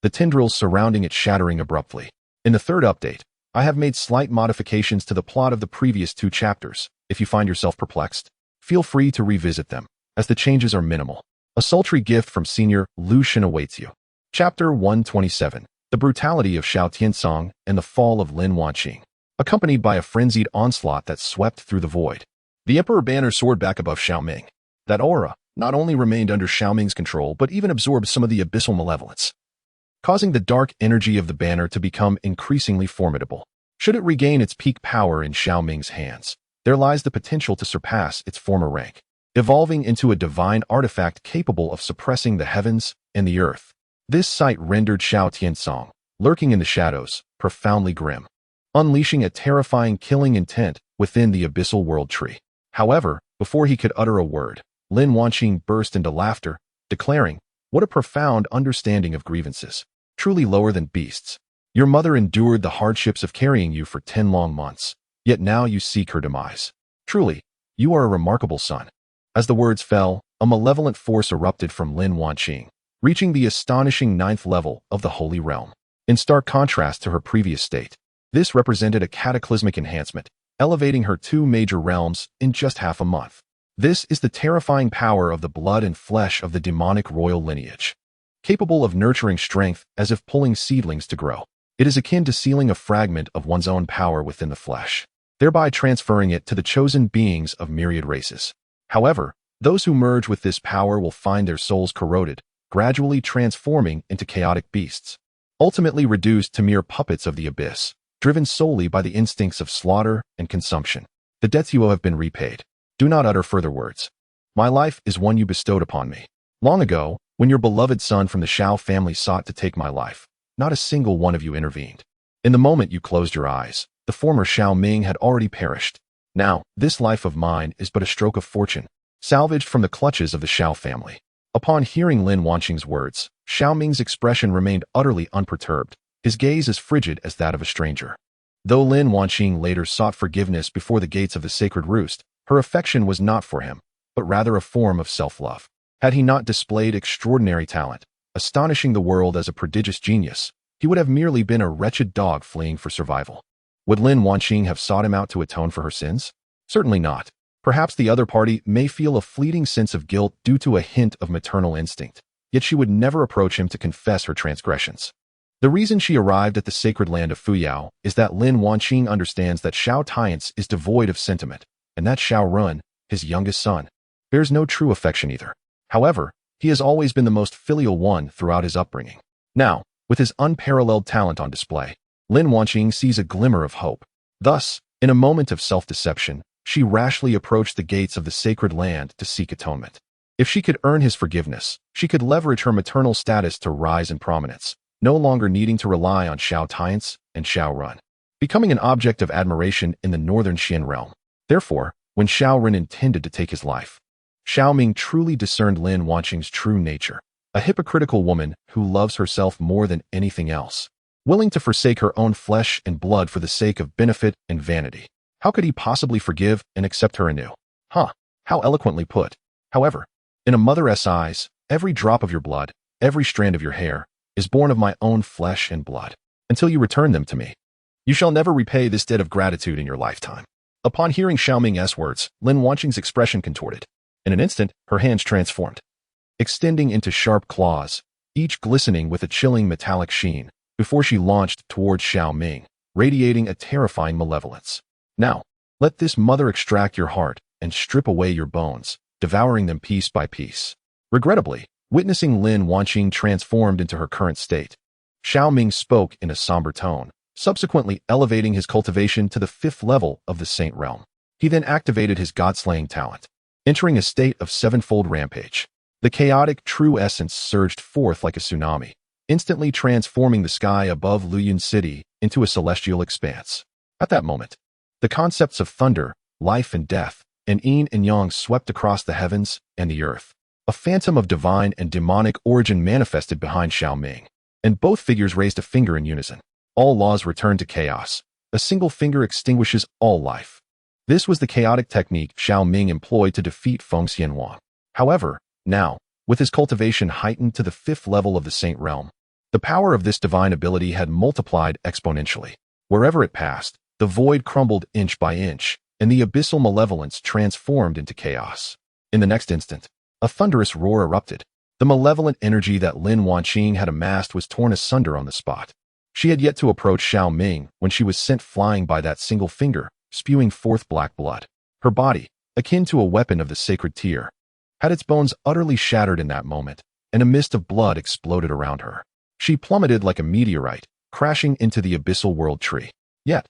the tendrils surrounding it shattering abruptly. In the third update, I have made slight modifications to the plot of the previous 2 chapters. If you find yourself perplexed, feel free to revisit them, as the changes are minimal. A sultry gift from Senior Lu Shen awaits you. Chapter 127, The Brutality of Xiao Tiansong and the Fall of Lin Wanqing. Accompanied by a frenzied onslaught that swept through the void, the Emperor banner soared back above Xiao Ming. That aura not only remained under Xiao Ming's control, but even absorbed some of the abyssal malevolence, causing the dark energy of the banner to become increasingly formidable. Should it regain its peak power in Xiao Ming's hands, there lies the potential to surpass its former rank, evolving into a divine artifact capable of suppressing the heavens and the earth. This sight rendered Xiao Tiansong, lurking in the shadows, profoundly grim, unleashing a terrifying killing intent within the abyssal world tree. However, before he could utter a word, Lin Wanqing burst into laughter, declaring, "What a profound understanding of grievances. Truly lower than beasts. Your mother endured the hardships of carrying you for 10 long months, yet now you seek her demise. Truly, you are a remarkable son." As the words fell, a malevolent force erupted from Lin Wanqing, reaching the astonishing 9th level of the Holy Realm. In stark contrast to her previous state, this represented a cataclysmic enhancement, elevating her 2 major realms in just half a month. This is the terrifying power of the blood and flesh of the demonic royal lineage, capable of nurturing strength as if pulling seedlings to grow. It is akin to sealing a fragment of one's own power within the flesh, thereby transferring it to the chosen beings of myriad races. However, those who merge with this power will find their souls corroded, gradually transforming into chaotic beasts, ultimately reduced to mere puppets of the abyss, driven solely by the instincts of slaughter and consumption. The debts you owe have been repaid. Do not utter further words. My life is one you bestowed upon me. Long ago, when your beloved son from the Xiao family sought to take my life, not a single one of you intervened. In the moment you closed your eyes, the former Xiao Ming had already perished. Now, this life of mine is but a stroke of fortune, salvaged from the clutches of the Xiao family. Upon hearing Lin Wanqing's words, Xiao Ming's expression remained utterly unperturbed, his gaze as frigid as that of a stranger. Though Lin Wanqing later sought forgiveness before the gates of the sacred roost, her affection was not for him, but rather a form of self-love. Had he not displayed extraordinary talent, astonishing the world as a prodigious genius, he would have merely been a wretched dog fleeing for survival. Would Lin Wanqing have sought him out to atone for her sins? Certainly not. Perhaps the other party may feel a fleeting sense of guilt due to a hint of maternal instinct, yet she would never approach him to confess her transgressions. The reason she arrived at the sacred land of Fuyao is that Lin Wanqing understands that Xiao Tiance is devoid of sentiment, and that Xiao Run, his youngest son, bears no true affection either. However, he has always been the most filial one throughout his upbringing. Now, with his unparalleled talent on display, Lin Wanqing sees a glimmer of hope. Thus, in a moment of self-deception, she rashly approached the gates of the sacred land to seek atonement. If she could earn his forgiveness, she could leverage her maternal status to rise in prominence, no longer needing to rely on Xiao Tiance and Xiao Run, becoming an object of admiration in the northern Xin realm. Therefore, when Xiao Run intended to take his life, Xiao Ming truly discerned Lin Wanqing's true nature, a hypocritical woman who loves herself more than anything else, willing to forsake her own flesh and blood for the sake of benefit and vanity. How could he possibly forgive and accept her anew? How eloquently put. However, in a mother's eyes, every drop of your blood, every strand of your hair, is born of my own flesh and blood. Until you return them to me, you shall never repay this debt of gratitude in your lifetime. Upon hearing Xiao Ming's words, Lin Wanqing's expression contorted. In an instant, her hands transformed, extending into sharp claws, each glistening with a chilling metallic sheen, before she launched towards Xiao Ming, radiating a terrifying malevolence. Now, let this mother extract your heart and strip away your bones, devouring them piece by piece. Regrettably, witnessing Lin Wanqing transformed into her current state, Xiao Ming spoke in a somber tone, subsequently elevating his cultivation to the 5th level of the Saint Realm. He then activated his god-slaying talent, entering a state of 7-fold rampage. The chaotic true essence surged forth like a tsunami, instantly transforming the sky above Luyun City into a celestial expanse. At that moment, the concepts of thunder, life and death, and yin and yang swept across the heavens and the earth. A phantom of divine and demonic origin manifested behind Xiao Ming, and both figures raised a finger in unison. All laws returned to chaos. A single finger extinguishes all life. This was the chaotic technique Xiao Ming employed to defeat Feng Xianhuang. However, now, with his cultivation heightened to the 5th level of the Saint Realm, the power of this divine ability had multiplied exponentially. Wherever it passed, the void crumbled inch by inch, and the abyssal malevolence transformed into chaos. In the next instant, a thunderous roar erupted. The malevolent energy that Lin Wanqing had amassed was torn asunder on the spot. She had yet to approach Xiao Ming when she was sent flying by that single finger, spewing forth black blood. Her body, akin to a weapon of the sacred tier, had its bones utterly shattered in that moment, and a mist of blood exploded around her. She plummeted like a meteorite, crashing into the abyssal world tree. Yet,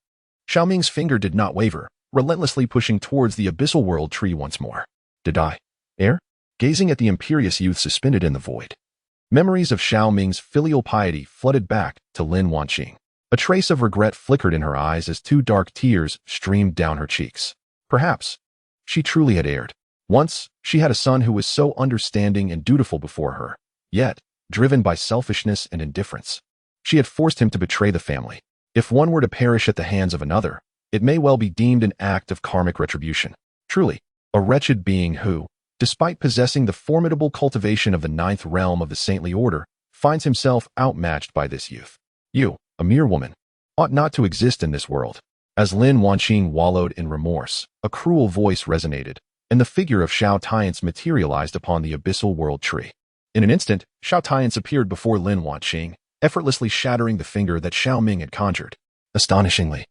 Xiao Ming's finger did not waver, relentlessly pushing towards the abyssal world tree once more. Did I err? Gazing at the imperious youth suspended in the void, memories of Xiao Ming's filial piety flooded back to Lin Wanqing. A trace of regret flickered in her eyes as 2 dark tears streamed down her cheeks. Perhaps she truly had erred. Once, she had a son who was so understanding and dutiful before her, yet, driven by selfishness and indifference, she had forced him to betray the family. If one were to perish at the hands of another, it may well be deemed an act of karmic retribution. Truly, a wretched being who, despite possessing the formidable cultivation of the 9th realm of the saintly order, finds himself outmatched by this youth. You, a mere woman, ought not to exist in this world. As Lin Wanqing wallowed in remorse, a cruel voice resonated, and the figure of Xiao Tiance materialized upon the abyssal world tree. In an instant, Xiao Tiance appeared before Lin Wanqing, effortlessly shattering the finger that Xiao Ming had conjured. Astonishingly,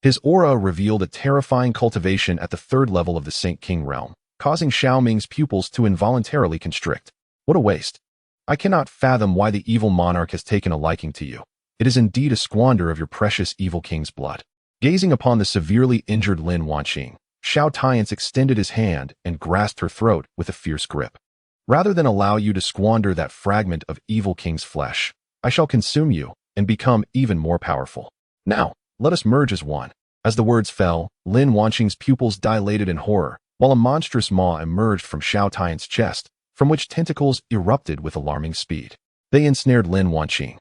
his aura revealed a terrifying cultivation at the 3rd level of the Saint King realm, causing Xiao Ming's pupils to involuntarily constrict. What a waste. I cannot fathom why the evil monarch has taken a liking to you. It is indeed a squander of your precious evil king's blood. Gazing upon the severely injured Lin Wanqing, Xiao Tiance extended his hand and grasped her throat with a fierce grip. Rather than allow you to squander that fragment of evil king's flesh, I shall consume you and become even more powerful. Now, let us merge as one. As the words fell, Lin Wanqing's pupils dilated in horror, while a monstrous maw emerged from Xiao Tiance's chest, from which tentacles erupted with alarming speed. They ensnared Lin Wanqing,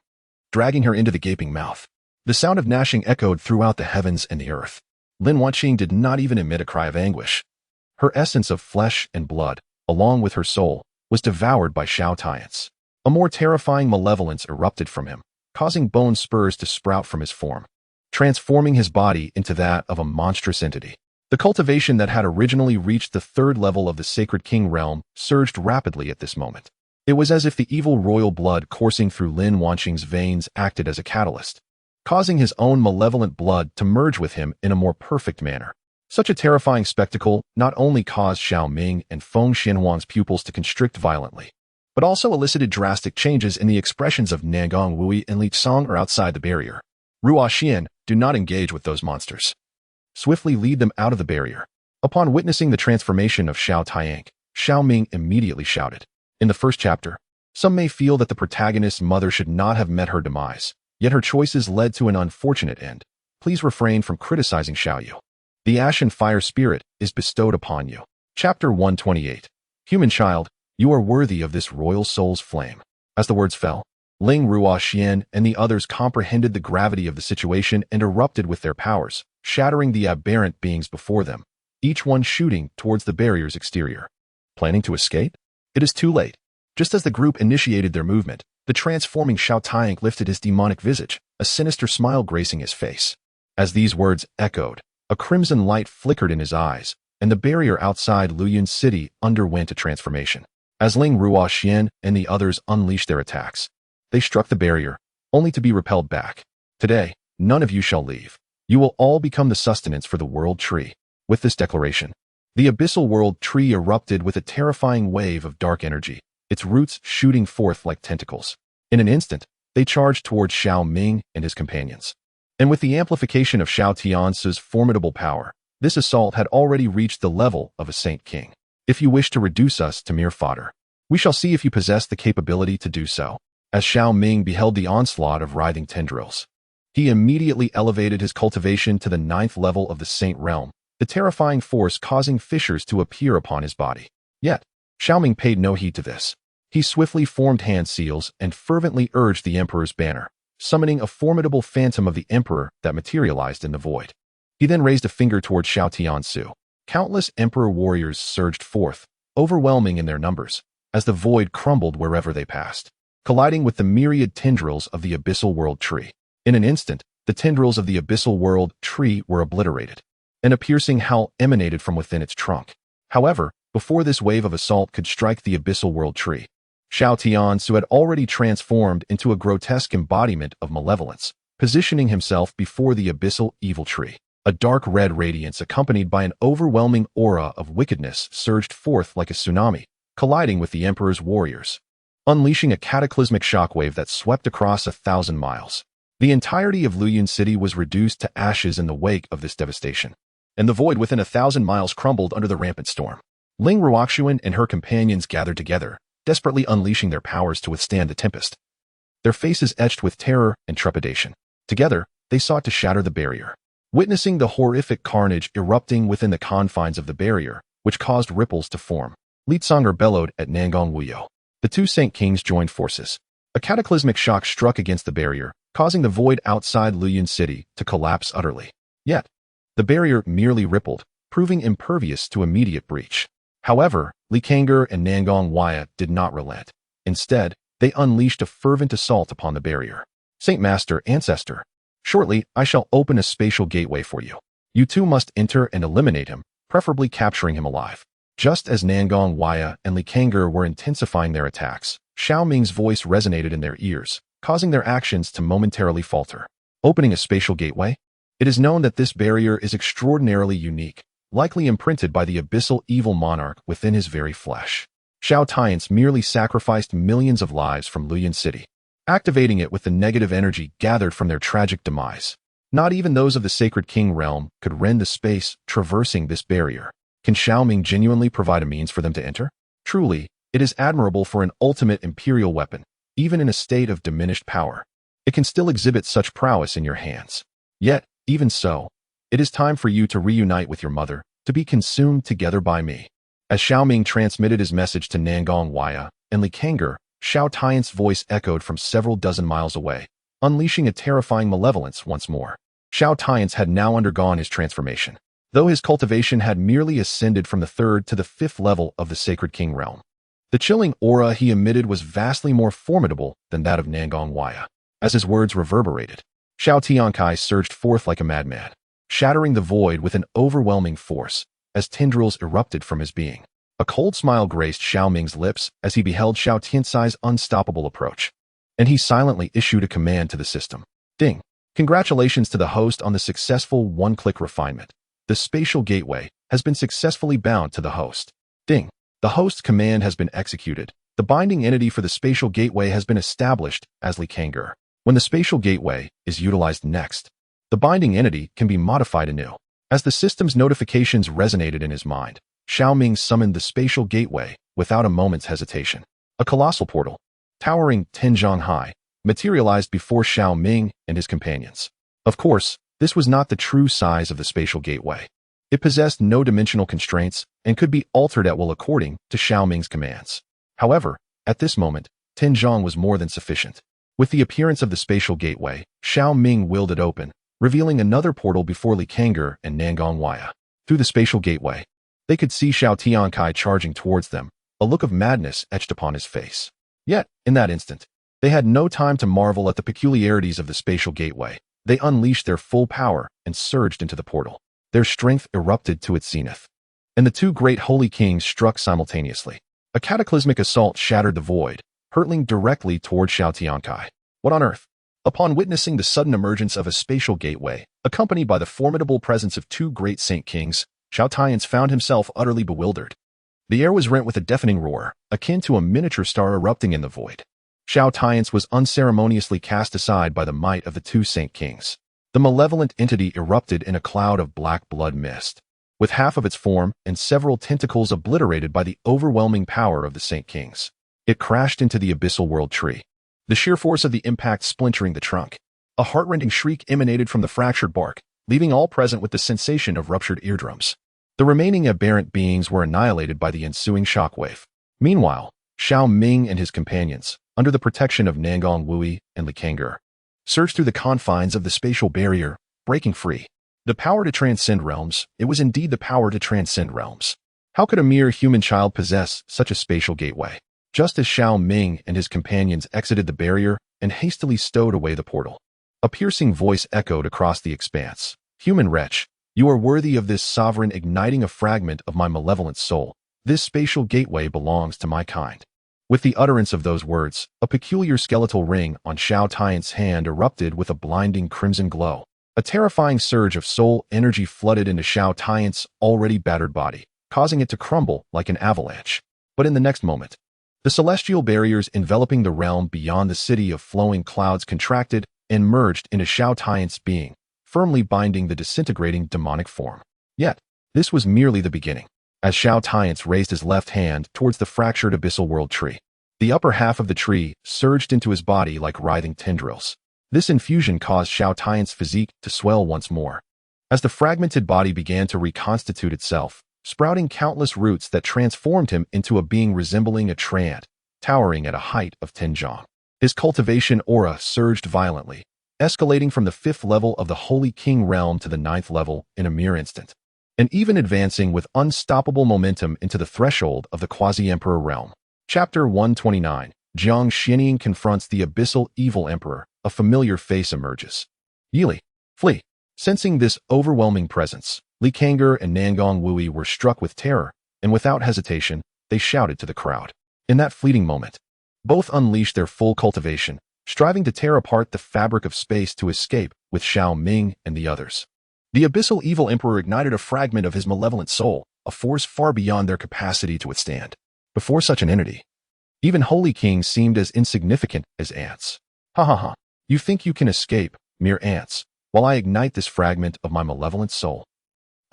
dragging her into the gaping mouth. The sound of gnashing echoed throughout the heavens and the earth. Lin Wanqing did not even emit a cry of anguish. Her essence of flesh and blood, along with her soul, was devoured by Xiao Tiance. A more terrifying malevolence erupted from him, causing bone spurs to sprout from his form, transforming his body into that of a monstrous entity. The cultivation that had originally reached the third level of the Sacred King realm surged rapidly at this moment. It was as if the evil royal blood coursing through Lin Wanqing's veins acted as a catalyst, causing his own malevolent blood to merge with him in a more perfect manner. Such a terrifying spectacle not only caused Xiao Ming and Feng Xianhuang's pupils to constrict violently, but also elicited drastic changes in the expressions of Nangong Wui and Li Song outside the barrier. Ruo Xian, do not engage with those monsters. Swiftly lead them out of the barrier. Upon witnessing the transformation of Xiao Tiank, Xiao Ming immediately shouted. In the first chapter, some may feel that the protagonist's mother should not have met her demise, yet her choices led to an unfortunate end. Please refrain from criticizing Xiao Yu. The ashen fire spirit is bestowed upon you. Chapter 128. Human child, you are worthy of this royal soul's flame. As the words fell, Ling Ruo Xian and the others comprehended the gravity of the situation and erupted with their powers, shattering the aberrant beings before them, each one shooting towards the barrier's exterior. Planning to escape? It is too late. Just as the group initiated their movement, the transforming Xiao Tiank lifted his demonic visage, a sinister smile gracing his face. As these words echoed, a crimson light flickered in his eyes, and the barrier outside Luyun City underwent a transformation. As Ling Ruo Xian and the others unleashed their attacks, they struck the barrier, only to be repelled back. Today, none of you shall leave. You will all become the sustenance for the World Tree. With this declaration, the Abyssal World Tree erupted with a terrifying wave of dark energy, its roots shooting forth like tentacles. In an instant, they charged towards Xiao Ming and his companions. And with the amplification of Xiao Tiance's formidable power, this assault had already reached the level of a Saint King. If you wish to reduce us to mere fodder, we shall see if you possess the capability to do so. As Xiao Ming beheld the onslaught of writhing tendrils, he immediately elevated his cultivation to the 9th level of the Saint Realm, the terrifying force causing fissures to appear upon his body. Yet, Xiao Ming paid no heed to this. He swiftly formed hand seals and fervently urged the Emperor's banner, summoning a formidable phantom of the Emperor that materialized in the void. He then raised a finger toward Xiao Tiansu. Countless Emperor warriors surged forth, overwhelming in their numbers, as the void crumbled wherever they passed, colliding with the myriad tendrils of the Abyssal World Tree. In an instant, the tendrils of the Abyssal World Tree were obliterated, and a piercing howl emanated from within its trunk. However, before this wave of assault could strike the Abyssal World Tree, Xiao Tiansu had already transformed into a grotesque embodiment of malevolence, positioning himself before the Abyssal Evil Tree. A dark red radiance accompanied by an overwhelming aura of wickedness surged forth like a tsunami, colliding with the Emperor's warriors, unleashing a cataclysmic shockwave that swept across 1,000 miles. The entirety of Luyun City was reduced to ashes in the wake of this devastation, and the void within 1,000 miles crumbled under the rampant storm. Ling Ruoxuan and her companions gathered together, desperately unleashing their powers to withstand the tempest. Their faces etched with terror and trepidation. Together, they sought to shatter the barrier. Witnessing the horrific carnage erupting within the confines of the barrier, which caused ripples to form, Li Tsonger bellowed at Nangong Wuyo. The two Saint Kings joined forces. A cataclysmic shock struck against the barrier, causing the void outside Luyun City to collapse utterly. Yet, the barrier merely rippled, proving impervious to immediate breach. However, Li Kang'er and Nangong Waya did not relent. Instead, they unleashed a fervent assault upon the barrier. Saint Master, Ancestor, shortly I shall open a spatial gateway for you. You too must enter and eliminate him, preferably capturing him alive. Just as Nangong Waya and Li Kang'er were intensifying their attacks, Xiao Ming's voice resonated in their ears, causing their actions to momentarily falter. Opening a spatial gateway? It is known that this barrier is extraordinarily unique, likely imprinted by the abyssal evil monarch within his very flesh. Xiao Tian's merely sacrificed millions of lives from Luyun City, activating it with the negative energy gathered from their tragic demise. Not even those of the Sacred King realm could rend the space traversing this barrier. Can Xiao Ming genuinely provide a means for them to enter? Truly, it is admirable for an ultimate imperial weapon, even in a state of diminished power. It can still exhibit such prowess in your hands. Yet, even so, it is time for you to reunite with your mother, to be consumed together by me. As Xiao Ming transmitted his message to Nangong Waya and Li Kang'er, Xiao Tian's voice echoed from several dozen miles away, unleashing a terrifying malevolence once more. Xiao Tian's had now undergone his transformation, though his cultivation had merely ascended from the 3rd to the 5th level of the Sacred King realm. The chilling aura he emitted was vastly more formidable than that of Nangong Waya. As his words reverberated, Xiao Tiankai surged forth like a madman, shattering the void with an overwhelming force as tendrils erupted from his being. A cold smile graced Xiao Ming's lips as he beheld Xiao Tiancai's unstoppable approach, and he silently issued a command to the system. Ding! Congratulations to the host on the successful one-click refinement. The spatial gateway has been successfully bound to the host. Ding! The host command has been executed. The binding entity for the spatial gateway has been established as Licanger. When the spatial gateway is utilized next, the binding entity can be modified anew. As the system's notifications resonated in his mind, Xiao Ming summoned the spatial gateway without a moment's hesitation. A colossal portal, towering 10 zhang high, materialized before Xiao Ming and his companions. Of course, this was not the true size of the spatial gateway. It possessed no dimensional constraints and could be altered at will according to Xiao Ming's commands. However, at this moment, 10 zhang was more than sufficient. With the appearance of the spatial gateway, Xiao Ming willed it open, revealing another portal before Licanger and Nangong Waya. Through the spatial gateway, they could see Xiao Tiancai charging towards them, a look of madness etched upon his face. Yet, in that instant, they had no time to marvel at the peculiarities of the spatial gateway. They unleashed their full power and surged into the portal. Their strength erupted to its zenith, and the two great holy kings struck simultaneously. A cataclysmic assault shattered the void, hurtling directly toward Xiao Tiancai. What on earth? Upon witnessing the sudden emergence of a spatial gateway, accompanied by the formidable presence of two great saint kings, Xiao Tiance found himself utterly bewildered. The air was rent with a deafening roar, akin to a miniature star erupting in the void. Xiao Tiance was unceremoniously cast aside by the might of the two saint kings. The malevolent entity erupted in a cloud of black blood mist, with half of its form and several tentacles obliterated by the overwhelming power of the saint kings. It crashed into the abyssal world tree, the sheer force of the impact splintering the trunk. A heart-rending shriek emanated from the fractured bark, leaving all present with the sensation of ruptured eardrums. The remaining aberrant beings were annihilated by the ensuing shockwave. Meanwhile, Xiao Ming and his companions, under the protection of Nangong Wui and Licanger, surged through the confines of the spatial barrier, breaking free. The power to transcend realms, it was indeed the power to transcend realms. How could a mere human child possess such a spatial gateway? Just as Xiao Ming and his companions exited the barrier and hastily stowed away the portal, a piercing voice echoed across the expanse. Human wretch, you are worthy of this sovereign igniting a fragment of my malevolent soul. This spatial gateway belongs to my kind. With the utterance of those words, a peculiar skeletal ring on Xiao Tiance's hand erupted with a blinding crimson glow. A terrifying surge of soul energy flooded into Xiao Tiance's already battered body, causing it to crumble like an avalanche. But in the next moment, the celestial barriers enveloping the realm beyond the city of flowing clouds contracted and merged into Xiao Tiance's being, firmly binding the disintegrating demonic form. Yet, this was merely the beginning. As Xiao Tiance raised his left hand towards the fractured abyssal world tree, the upper half of the tree surged into his body like writhing tendrils. This infusion caused Xiao Tiance's physique to swell once more. As the fragmented body began to reconstitute itself, sprouting countless roots that transformed him into a being resembling a treant, towering at a height of 10 zhang. His cultivation aura surged violently, escalating from the 5th level of the Holy King realm to the 9th level in a mere instant, and even advancing with unstoppable momentum into the threshold of the Quasi-Emperor realm. Chapter 129. Jiang Xianying confronts the abyssal evil emperor. A familiar face emerges. Yili, flee. Sensing this overwhelming presence, Licanger and Nangong Wui were struck with terror, and without hesitation, they shouted to the crowd. In that fleeting moment, both unleashed their full cultivation, striving to tear apart the fabric of space to escape with Xiao Ming and the others. The abyssal evil emperor ignited a fragment of his malevolent soul, a force far beyond their capacity to withstand. Before such an entity, even holy kings seemed as insignificant as ants. Ha ha ha. You think you can escape, mere ants, while I ignite this fragment of my malevolent soul.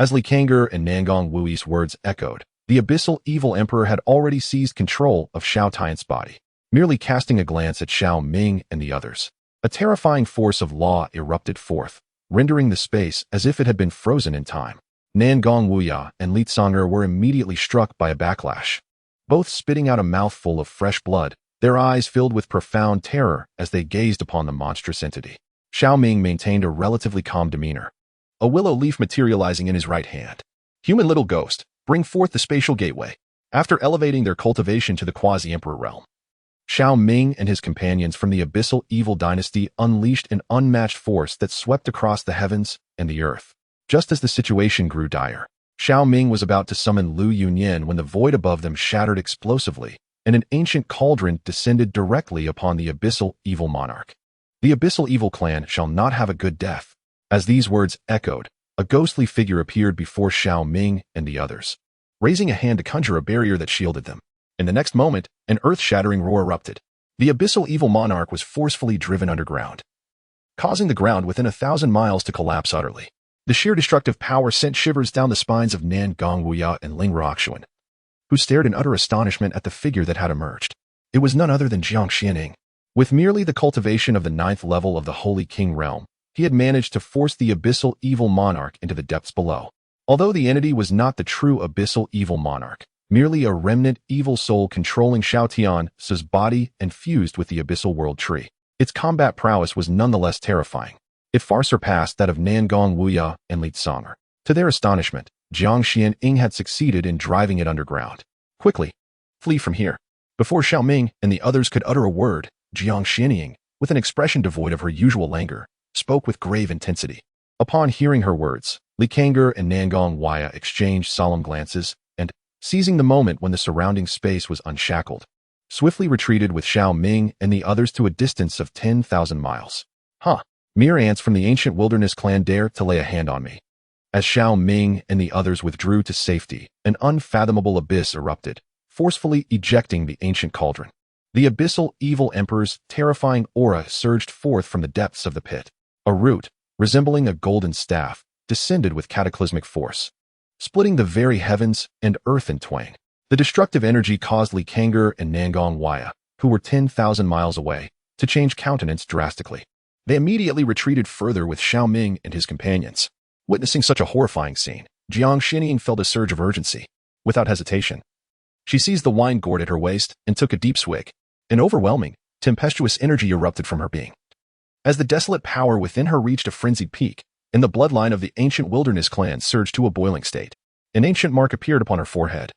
As Licanger and Nangong Wui's words echoed, the abyssal evil emperor had already seized control of Xiao Tiance's body. Merely casting a glance at Xiao Ming and the others, a terrifying force of law erupted forth, rendering the space as if it had been frozen in time. Nangong Wuya and Li Tsonger were immediately struck by a backlash, both spitting out a mouthful of fresh blood, their eyes filled with profound terror as they gazed upon the monstrous entity. Xiao Ming maintained a relatively calm demeanor, a willow leaf materializing in his right hand. Human little ghost, bring forth the spatial gateway. After elevating their cultivation to the Quasi-Emperor realm, Xiao Ming and his companions from the abyssal evil dynasty unleashed an unmatched force that swept across the heavens and the earth. Just as the situation grew dire, Xiao Ming was about to summon Lu Yunyan when the void above them shattered explosively, and an ancient cauldron descended directly upon the abyssal evil monarch. The abyssal evil clan shall not have a good death. As these words echoed, a ghostly figure appeared before Xiao Ming and the others, raising a hand to conjure a barrier that shielded them. In the next moment, an earth-shattering roar erupted. The abyssal evil monarch was forcefully driven underground, causing the ground within 1,000 miles to collapse utterly. The sheer destructive power sent shivers down the spines of Nan Gongwuya and Ling Roxuan, who stared in utter astonishment at the figure that had emerged. It was none other than Jiang Xianing. With merely the cultivation of the 9th level of the Holy King realm, he had managed to force the abyssal evil monarch into the depths below. Although the entity was not the true abyssal evil monarch, merely a remnant evil soul controlling Shao Tian's body and fused with the abyssal world tree, its combat prowess was nonetheless terrifying. It far surpassed that of Nangong Wuya and Li Tsonger. To their astonishment, Jiang Xianing had succeeded in driving it underground. Quickly, flee from here. Before Xiao Ming and the others could utter a word, Jiang Xianing, with an expression devoid of her usual languor, spoke with grave intensity. Upon hearing her words, Li Kang'er and Nangong Waya exchanged solemn glances and, seizing the moment when the surrounding space was unshackled, swiftly retreated with Xiao Ming and the others to a distance of 10,000 miles. Mere ants from the ancient wilderness clan dare to lay a hand on me. As Xiao Ming and the others withdrew to safety, an unfathomable abyss erupted, forcefully ejecting the ancient cauldron. The abyssal evil emperor's terrifying aura surged forth from the depths of the pit. A root, resembling a golden staff, descended with cataclysmic force, splitting the very heavens and earth in twain. The destructive energy caused Li Kang'er and Nangong Waya, who were 10,000 miles away, to change countenance drastically. They immediately retreated further with Xiao Ming and his companions. Witnessing such a horrifying scene, Jiang Xianing felt a surge of urgency. Without hesitation, she seized the wine gourd at her waist and took a deep swig. An overwhelming, tempestuous energy erupted from her being. As the desolate power within her reached a frenzied peak, and the bloodline of the ancient wilderness clan surged to a boiling state, an ancient mark appeared upon her forehead.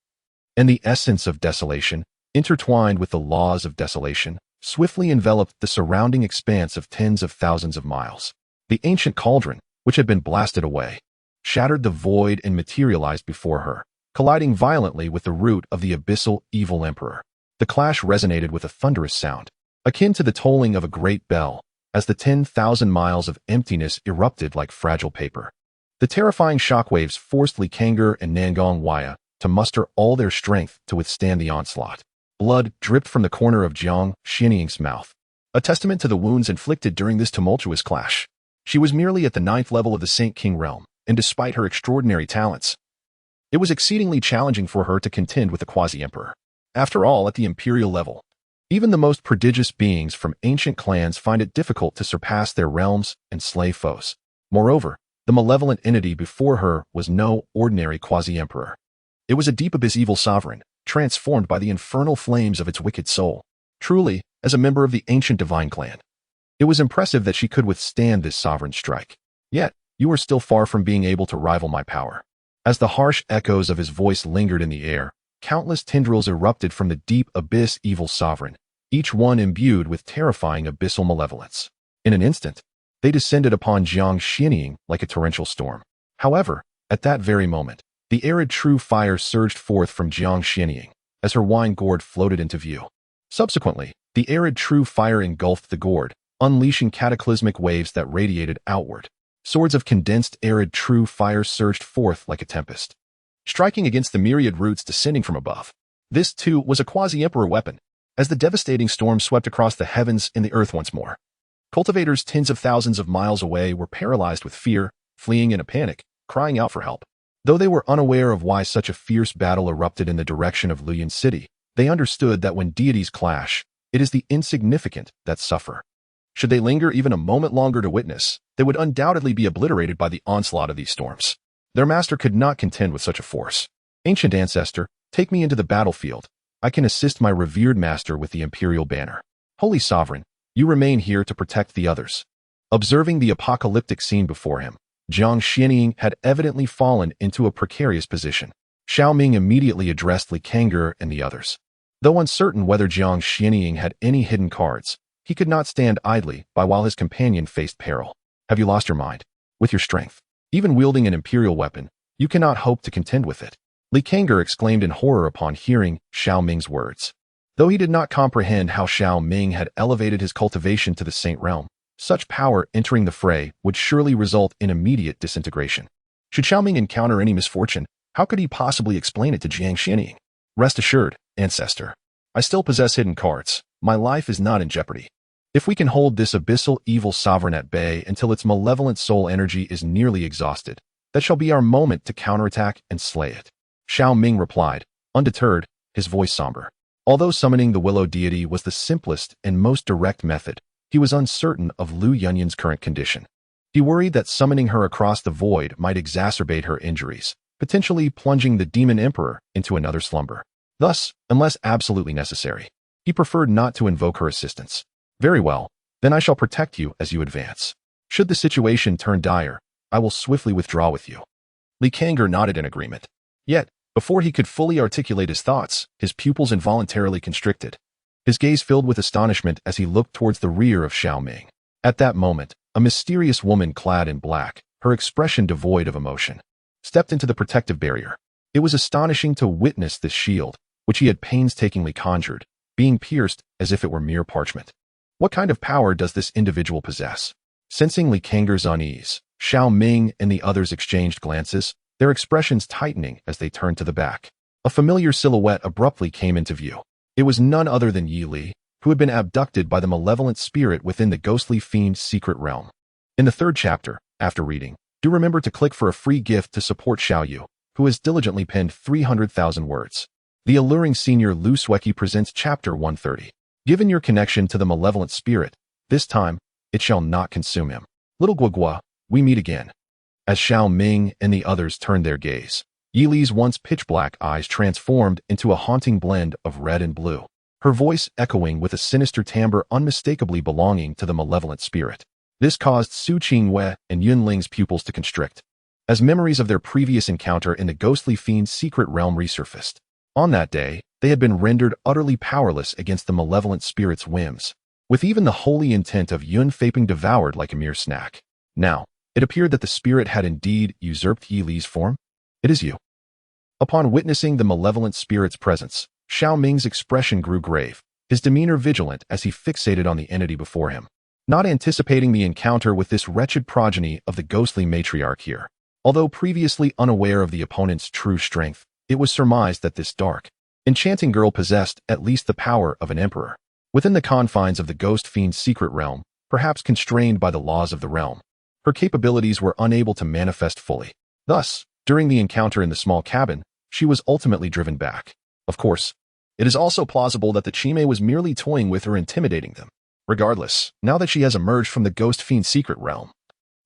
And the essence of desolation, intertwined with the laws of desolation, swiftly enveloped the surrounding expanse of tens of thousands of miles. The ancient cauldron, which had been blasted away, shattered the void and materialized before her, colliding violently with the root of the abyssal evil emperor. The clash resonated with a thunderous sound, akin to the tolling of a great bell, as the 10,000 miles of emptiness erupted like fragile paper. The terrifying shockwaves forced Li Kang'er and Nangong Waya to muster all their strength to withstand the onslaught. Blood dripped from the corner of Jiang Xianing's mouth, a testament to the wounds inflicted during this tumultuous clash. She was merely at the 9th level of the Saint King realm, and despite her extraordinary talents, it was exceedingly challenging for her to contend with the quasi-emperor. After all, at the imperial level, even the most prodigious beings from ancient clans find it difficult to surpass their realms and slay foes. Moreover, the malevolent entity before her was no ordinary quasi-emperor. It was a deep abyss evil sovereign, transformed by the infernal flames of its wicked soul. Truly, as a member of the ancient divine clan, it was impressive that she could withstand this sovereign strike. Yet, you are still far from being able to rival my power. As the harsh echoes of his voice lingered in the air, countless tendrils erupted from the deep abyss evil sovereign, each one imbued with terrifying abyssal malevolence. In an instant, they descended upon Jiang Xianing like a torrential storm. However, at that very moment, the arid true fire surged forth from Jiang Xianing as her wine gourd floated into view. Subsequently, the arid true fire engulfed the gourd, unleashing cataclysmic waves that radiated outward. Swords of condensed arid true fire surged forth like a tempest, striking against the myriad roots descending from above. This, too, was a quasi-emperor weapon, as the devastating storm swept across the heavens and the earth once more. Cultivators tens of thousands of miles away were paralyzed with fear, fleeing in a panic, crying out for help. Though they were unaware of why such a fierce battle erupted in the direction of Luyan City, they understood that when deities clash, it is the insignificant that suffer. Should they linger even a moment longer to witness, they would undoubtedly be obliterated by the onslaught of these storms. Their master could not contend with such a force. Ancient ancestor, take me into the battlefield. I can assist my revered master with the imperial banner. Holy sovereign, you remain here to protect the others. Observing the apocalyptic scene before him, Jiang Xianing had evidently fallen into a precarious position. Xiao Ming immediately addressed Li Kang'er and the others. Though uncertain whether Jiang Xianing had any hidden cards, he could not stand idly by while his companion faced peril. Have you lost your mind? With your strength, Even wielding an imperial weapon, you cannot hope to contend with it. Li Kang'er exclaimed in horror upon hearing Xiao Ming's words. Though he did not comprehend how Xiao Ming had elevated his cultivation to the saint realm, such power entering the fray would surely result in immediate disintegration. Should Xiao Ming encounter any misfortune, how could he possibly explain it to Jiang Xianying? Rest assured, ancestor, I still possess hidden cards. My life is not in jeopardy. If we can hold this abyssal evil sovereign at bay until its malevolent soul energy is nearly exhausted, that shall be our moment to counterattack and slay it. Xiao Ming replied, undeterred, his voice somber. Although summoning the willow deity was the simplest and most direct method, he was uncertain of Lu Yunyan's current condition. He worried that summoning her across the void might exacerbate her injuries, potentially plunging the demon emperor into another slumber. Thus, unless absolutely necessary, he preferred not to invoke her assistance. Very well, then I shall protect you as you advance. Should the situation turn dire, I will swiftly withdraw with you. Li Kang'er nodded in agreement. Yet, before he could fully articulate his thoughts, his pupils involuntarily constricted. His gaze filled with astonishment as he looked towards the rear of Xiao Ming. At that moment, a mysterious woman clad in black, her expression devoid of emotion, stepped into the protective barrier. It was astonishing to witness this shield, which he had painstakingly conjured, being pierced as if it were mere parchment. What kind of power does this individual possess? Sensing Li Kang'er's unease, Xiao Ming and the others exchanged glances, their expressions tightening as they turned to the back. A familiar silhouette abruptly came into view. It was none other than Yi Li, who had been abducted by the malevolent spirit within the ghostly fiend's secret realm. In the third chapter, after reading, do remember to click for a free gift to support Xiao Yu, who has diligently penned 300,000 words. The alluring senior Lu Sueki presents Chapter 130. Given your connection to the malevolent spirit, this time, it shall not consume him. Little Guagua, we meet again. As Xiao Ming and the others turned their gaze, Yi Li's once pitch-black eyes transformed into a haunting blend of red and blue, her voice echoing with a sinister timbre unmistakably belonging to the malevolent spirit. This caused Su Qingwei and Yun Ling's pupils to constrict, as memories of their previous encounter in the ghostly fiend's secret realm resurfaced. On that day, they had been rendered utterly powerless against the malevolent spirit's whims, with even the holy intent of Yun Faping devoured like a mere snack. Now, it appeared that the spirit had indeed usurped Yi Li's form. It is you. Upon witnessing the malevolent spirit's presence, Xiao Ming's expression grew grave, his demeanor vigilant as he fixated on the entity before him, not anticipating the encounter with this wretched progeny of the ghostly matriarch here. Although previously unaware of the opponent's true strength, it was surmised that this dark, enchanting girl possessed at least the power of an emperor. Within the confines of the ghost fiend's secret realm, perhaps constrained by the laws of the realm, her capabilities were unable to manifest fully. Thus, during the encounter in the small cabin, she was ultimately driven back. Of course, it is also plausible that the Chime was merely toying with or intimidating them. Regardless, now that she has emerged from the ghost fiend's secret realm,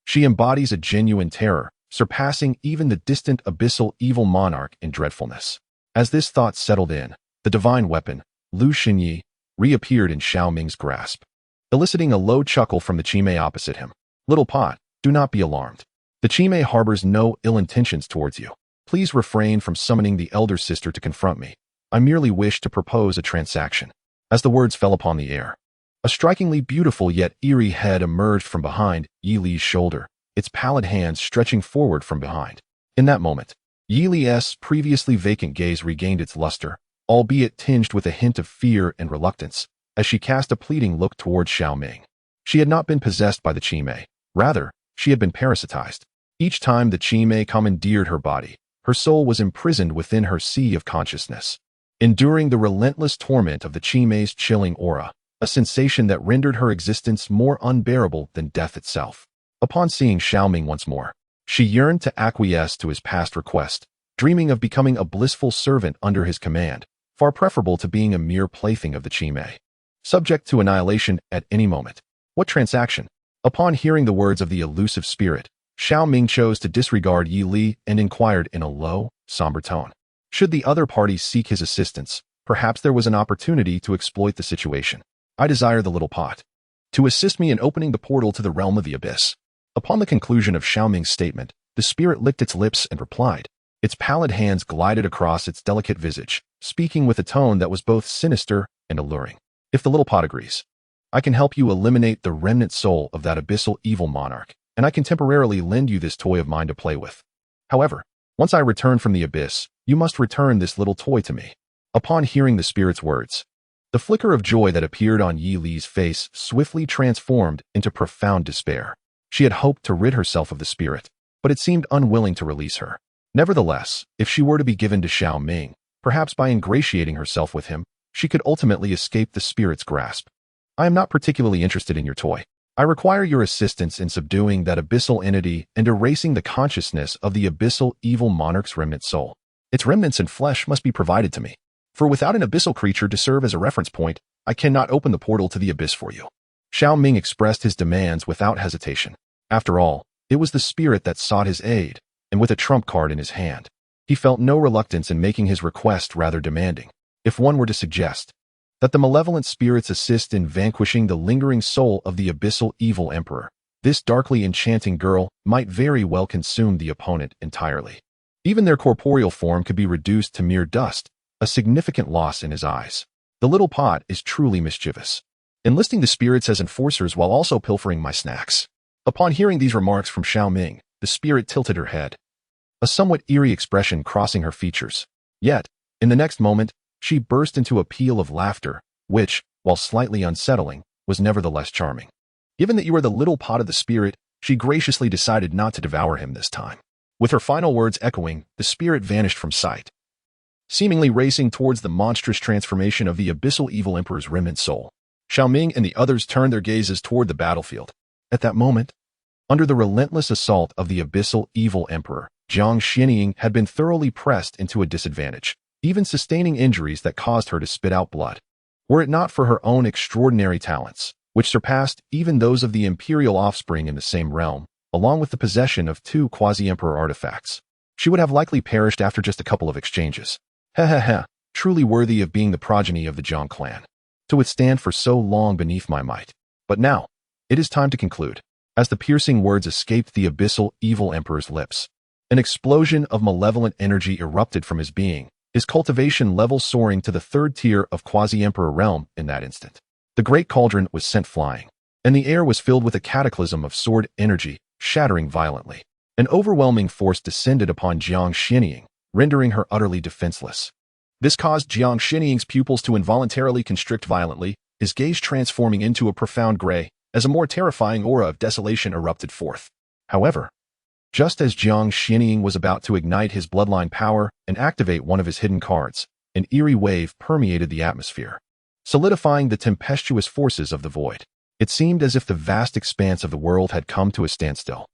she embodies a genuine terror, surpassing even the distant abyssal evil monarch in dreadfulness. As this thought settled in, the divine weapon, Lu Xinyi, reappeared in Xiao Ming's grasp, eliciting a low chuckle from the Chime opposite him. Little pot, do not be alarmed. The Chime harbors no ill intentions towards you. Please refrain from summoning the elder sister to confront me. I merely wish to propose a transaction. As the words fell upon the air, a strikingly beautiful yet eerie head emerged from behind Yi Li's shoulder, its pallid hands stretching forward from behind. In that moment, Yi Li's previously vacant gaze regained its luster, albeit tinged with a hint of fear and reluctance, as she cast a pleading look towards Xiao Ming. She had not been possessed by the Chime. Rather, she had been parasitized. Each time the Chime commandeered her body, her soul was imprisoned within her sea of consciousness, enduring the relentless torment of the Chime's chilling aura, a sensation that rendered her existence more unbearable than death itself. Upon seeing Xiao Ming once more, she yearned to acquiesce to his past request, dreaming of becoming a blissful servant under his command, far preferable to being a mere plaything of the Chime, subject to annihilation at any moment. What transaction? Upon hearing the words of the elusive spirit, Xiao Ming chose to disregard Yi Li and inquired in a low, somber tone. Should the other parties seek his assistance, perhaps there was an opportunity to exploit the situation. I desire the little pot to assist me in opening the portal to the realm of the abyss. Upon the conclusion of Xiao Ming's statement, the spirit licked its lips and replied. Its pallid hands glided across its delicate visage, speaking with a tone that was both sinister and alluring. If the little pot agrees, I can help you eliminate the remnant soul of that abyssal evil monarch, and I can temporarily lend you this toy of mine to play with. However, once I return from the abyss, you must return this little toy to me." Upon hearing the spirit's words, the flicker of joy that appeared on Yi Li's face swiftly transformed into profound despair. She had hoped to rid herself of the spirit, but it seemed unwilling to release her. Nevertheless, if she were to be given to Xiao Ming, perhaps by ingratiating herself with him, she could ultimately escape the spirit's grasp. "I am not particularly interested in your toy. I require your assistance in subduing that abyssal entity and erasing the consciousness of the abyssal evil monarch's remnant soul. Its remnants and flesh must be provided to me. For without an abyssal creature to serve as a reference point, I cannot open the portal to the abyss for you." Xiao Ming expressed his demands without hesitation. After all, it was the spirit that sought his aid, and with a trump card in his hand, he felt no reluctance in making his request rather demanding. If one were to suggest that the malevolent spirits assist in vanquishing the lingering soul of the abyssal evil emperor, this darkly enchanting girl might very well consume the opponent entirely. Even their corporeal form could be reduced to mere dust, a significant loss in his eyes. The little pot is truly mischievous, enlisting the spirits as enforcers while also pilfering my snacks. Upon hearing these remarks from Xiao Ming, the spirit tilted her head, a somewhat eerie expression crossing her features. Yet, in the next moment, she burst into a peal of laughter, which, while slightly unsettling, was nevertheless charming. Given that you are the little pot of the spirit, she graciously decided not to devour him this time. With her final words echoing, the spirit vanished from sight, seemingly racing towards the monstrous transformation of the abyssal evil emperor's remnant soul. Xiao Ming and the others turned their gazes toward the battlefield. At that moment, under the relentless assault of the abyssal evil emperor, Jiang Xianying had been thoroughly pressed into a disadvantage, even sustaining injuries that caused her to spit out blood. Were it not for her own extraordinary talents, which surpassed even those of the imperial offspring in the same realm, along with the possession of 2 quasi-emperor artifacts, she would have likely perished after just a couple of exchanges. Truly worthy of being the progeny of the Jiang clan, to withstand for so long beneath my might. But now, it is time to conclude. As the piercing words escaped the abyssal evil emperor's lips, an explosion of malevolent energy erupted from his being, his cultivation level soaring to the 3rd tier of quasi-emperor realm in that instant. The great cauldron was sent flying, and the air was filled with a cataclysm of sword energy, shattering violently. An overwhelming force descended upon Jiang Xianying, rendering her utterly defenseless. This caused Jiang Xianying's pupils to involuntarily constrict violently, his gaze transforming into a profound gray, as a more terrifying aura of desolation erupted forth. However, just as Jiang Xianying was about to ignite his bloodline power and activate one of his hidden cards, an eerie wave permeated the atmosphere, solidifying the tempestuous forces of the void. It seemed as if the vast expanse of the world had come to a standstill,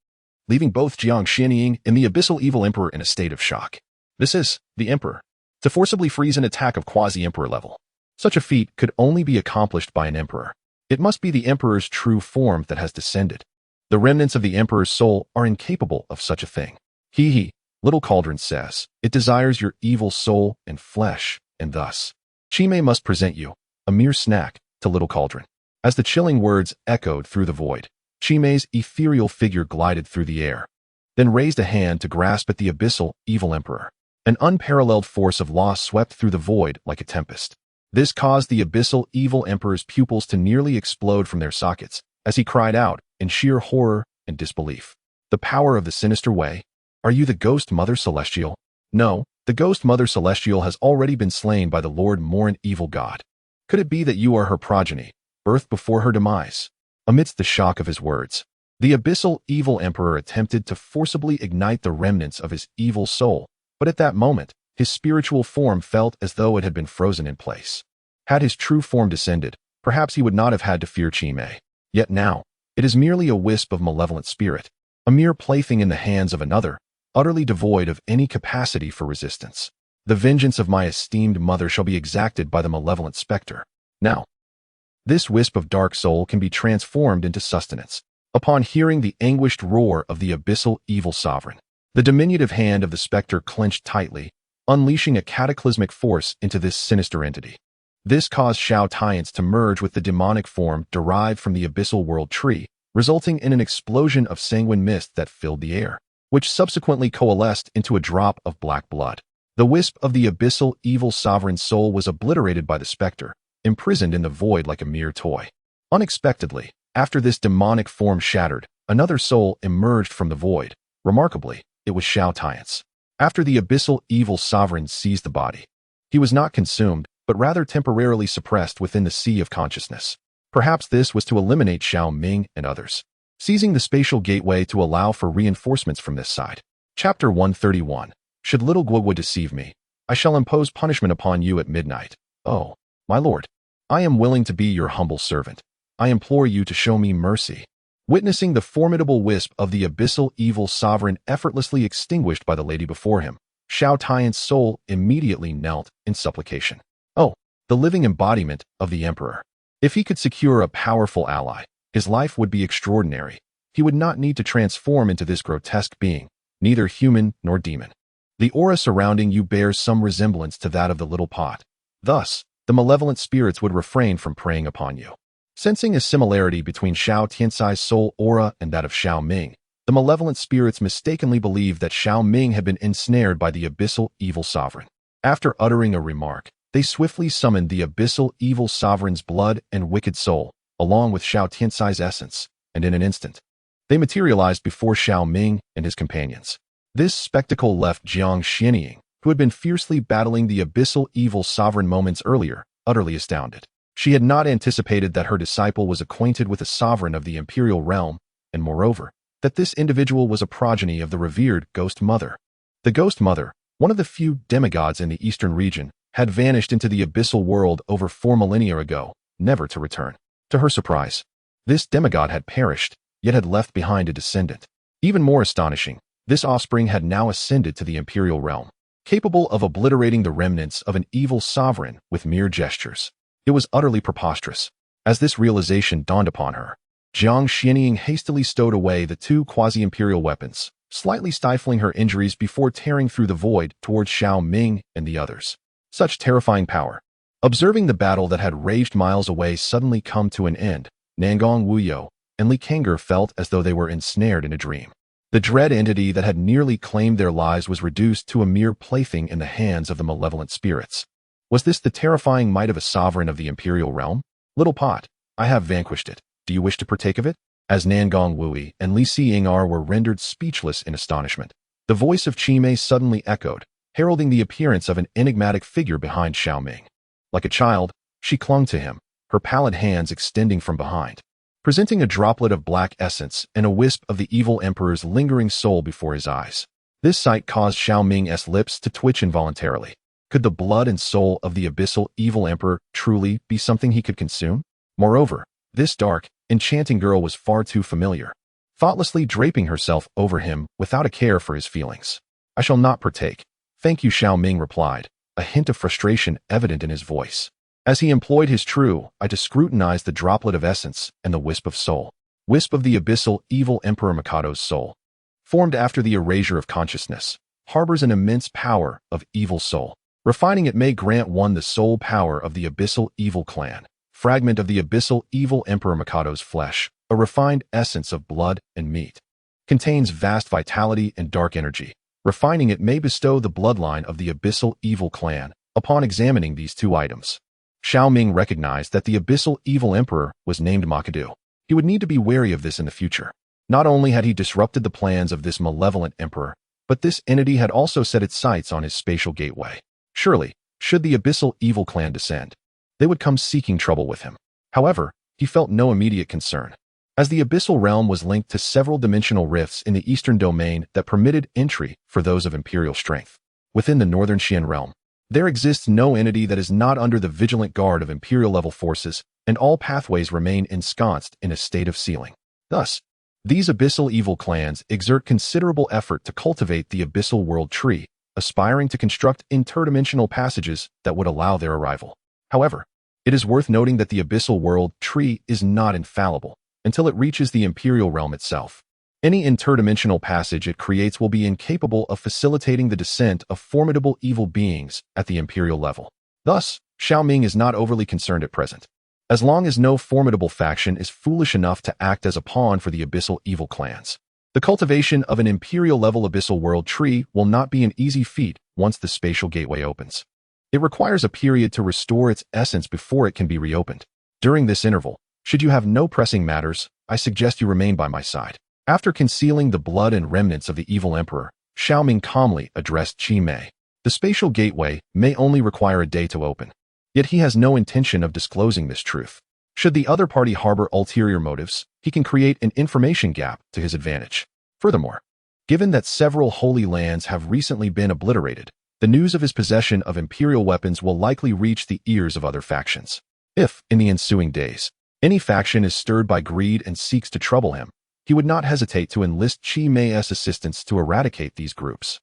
leaving both Jiang Xianying and the abyssal evil emperor in a state of shock. This is the emperor. To forcibly freeze an attack of quasi-emperor level, such a feat could only be accomplished by an emperor. It must be the emperor's true form that has descended. The remnants of the emperor's soul are incapable of such a thing. Little cauldron says, it desires your evil soul and flesh, and thus, Chime must present you, a mere snack, to little cauldron. As the chilling words echoed through the void, Chime's ethereal figure glided through the air, then raised a hand to grasp at the abyssal evil emperor. An unparalleled force of loss swept through the void like a tempest. This caused the abyssal evil emperor's pupils to nearly explode from their sockets, as he cried out in sheer horror and disbelief. The power of the sinister way. Are you the ghost mother celestial? No, the ghost mother celestial has already been slain by the Lord Morin evil god. Could it be that you are her progeny, birthed before her demise? Amidst the shock of his words, the abyssal evil emperor attempted to forcibly ignite the remnants of his evil soul, but at that moment, his spiritual form felt as though it had been frozen in place. Had his true form descended, perhaps he would not have had to fear Chime. Yet now, it is merely a wisp of malevolent spirit, a mere plaything in the hands of another, utterly devoid of any capacity for resistance. The vengeance of my esteemed mother shall be exacted by the malevolent specter. Now, this wisp of dark soul can be transformed into sustenance. Upon hearing the anguished roar of the abyssal evil sovereign, the diminutive hand of the specter clenched tightly, unleashing a cataclysmic force into this sinister entity. This caused Xiao Tiance to merge with the demonic form derived from the abyssal world tree, resulting in an explosion of sanguine mist that filled the air, which subsequently coalesced into a drop of black blood. The wisp of the abyssal evil sovereign's soul was obliterated by the specter, imprisoned in the void like a mere toy. Unexpectedly, after this demonic form shattered, another soul emerged from the void. Remarkably, it was Xiao Tian's. After the abyssal evil sovereign seized the body, he was not consumed, but rather temporarily suppressed within the sea of consciousness. Perhaps this was to eliminate Xiao Ming and others, seizing the spatial gateway to allow for reinforcements from this side. Chapter 131. Should little Guo deceive me, I shall impose punishment upon you at midnight. Oh, my lord, I am willing to be your humble servant. I implore you to show me mercy. Witnessing the formidable wisp of the abyssal evil sovereign effortlessly extinguished by the lady before him, Xiao Tian's soul immediately knelt in supplication. Oh, the living embodiment of the emperor. If he could secure a powerful ally, his life would be extraordinary. He would not need to transform into this grotesque being, neither human nor demon. The aura surrounding you bears some resemblance to that of the little pot. Thus, the malevolent spirits would refrain from preying upon you. Sensing a similarity between Xiao Tian's soul aura and that of Xiao Ming, the malevolent spirits mistakenly believed that Xiao Ming had been ensnared by the abyssal evil sovereign. After uttering a remark, they swiftly summoned the abyssal evil sovereign's blood and wicked soul, along with Xiao Tian's essence, and in an instant, they materialized before Xiao Ming and his companions. This spectacle left Jiang Xianying, who had been fiercely battling the abyssal evil sovereign moments earlier, utterly astounded. She had not anticipated that her disciple was acquainted with a sovereign of the imperial realm, and moreover, that this individual was a progeny of the revered Ghost Mother. The Ghost Mother, one of the few demigods in the eastern region, had vanished into the abyssal world over 4 millennia ago, never to return. To her surprise, this demigod had perished, yet had left behind a descendant. Even more astonishing, this offspring had now ascended to the imperial realm, capable of obliterating the remnants of an evil sovereign with mere gestures. It was utterly preposterous. As this realization dawned upon her, Jiang Xianying hastily stowed away the 2 quasi-imperial weapons, slightly stifling her injuries before tearing through the void towards Xiao Ming and the others. Such terrifying power. Observing the battle that had raged miles away suddenly come to an end, Nangong Wuyo and Li Kang'er felt as though they were ensnared in a dream. The dread entity that had nearly claimed their lives was reduced to a mere plaything in the hands of the malevolent spirits. Was this the terrifying might of a sovereign of the imperial realm? Little pot, I have vanquished it. Do you wish to partake of it? As Nangong Wui and Li Xing'er were rendered speechless in astonishment, the voice of Qimei suddenly echoed, heralding the appearance of an enigmatic figure behind Xiao Ming. Like a child, she clung to him, her pallid hands extending from behind, presenting a droplet of black essence and a wisp of the evil emperor's lingering soul before his eyes. This sight caused Xiao Ming's lips to twitch involuntarily. Could the blood and soul of the abyssal evil emperor truly be something he could consume? Moreover, this dark, enchanting girl was far too familiar, thoughtlessly draping herself over him without a care for his feelings. I shall not partake. Thank you, Xiao Ming replied, a hint of frustration evident in his voice. As he employed his true eye to scrutinize the droplet of essence and the wisp of soul, wisp of the abyssal evil Emperor Mikado's soul, formed after the erasure of consciousness, harbors an immense power of evil soul. Refining it may grant one the soul power of the abyssal evil clan, fragment of the abyssal evil Emperor Mikado's flesh, a refined essence of blood and meat. Contains vast vitality and dark energy. Refining it may bestow the bloodline of the abyssal evil clan. Upon examining these 2 items, Xiao Ming recognized that the abyssal evil emperor was named Makadu. He would need to be wary of this in the future. Not only had he disrupted the plans of this malevolent emperor, but this entity had also set its sights on his spatial gateway. Surely, should the abyssal evil clan descend, they would come seeking trouble with him. However, he felt no immediate concern, as the abyssal realm was linked to several dimensional rifts in the eastern domain that permitted entry for those of imperial strength. Within the northern Xian realm, there exists no entity that is not under the vigilant guard of imperial-level forces, and all pathways remain ensconced in a state of sealing. Thus, these abyssal evil clans exert considerable effort to cultivate the abyssal world tree, aspiring to construct interdimensional passages that would allow their arrival. However, it is worth noting that the abyssal world tree is not infallible until it reaches the imperial realm itself. Any interdimensional passage it creates will be incapable of facilitating the descent of formidable evil beings at the imperial level. Thus, Xiao Ming is not overly concerned at present. As long as no formidable faction is foolish enough to act as a pawn for the abyssal evil clans, the cultivation of an imperial-level abyssal world tree will not be an easy feat once the spatial gateway opens. It requires a period to restore its essence before it can be reopened. During this interval, should you have no pressing matters, I suggest you remain by my side. After concealing the blood and remnants of the evil emperor, Xiao Ming calmly addressed Qi Mei. The spatial gateway may only require a day to open, yet he has no intention of disclosing this truth. Should the other party harbor ulterior motives, he can create an information gap to his advantage. Furthermore, given that several holy lands have recently been obliterated, the news of his possession of imperial weapons will likely reach the ears of other factions. If, in the ensuing days, any faction is stirred by greed and seeks to trouble him, he would not hesitate to enlist Qi Mei's assistance to eradicate these groups.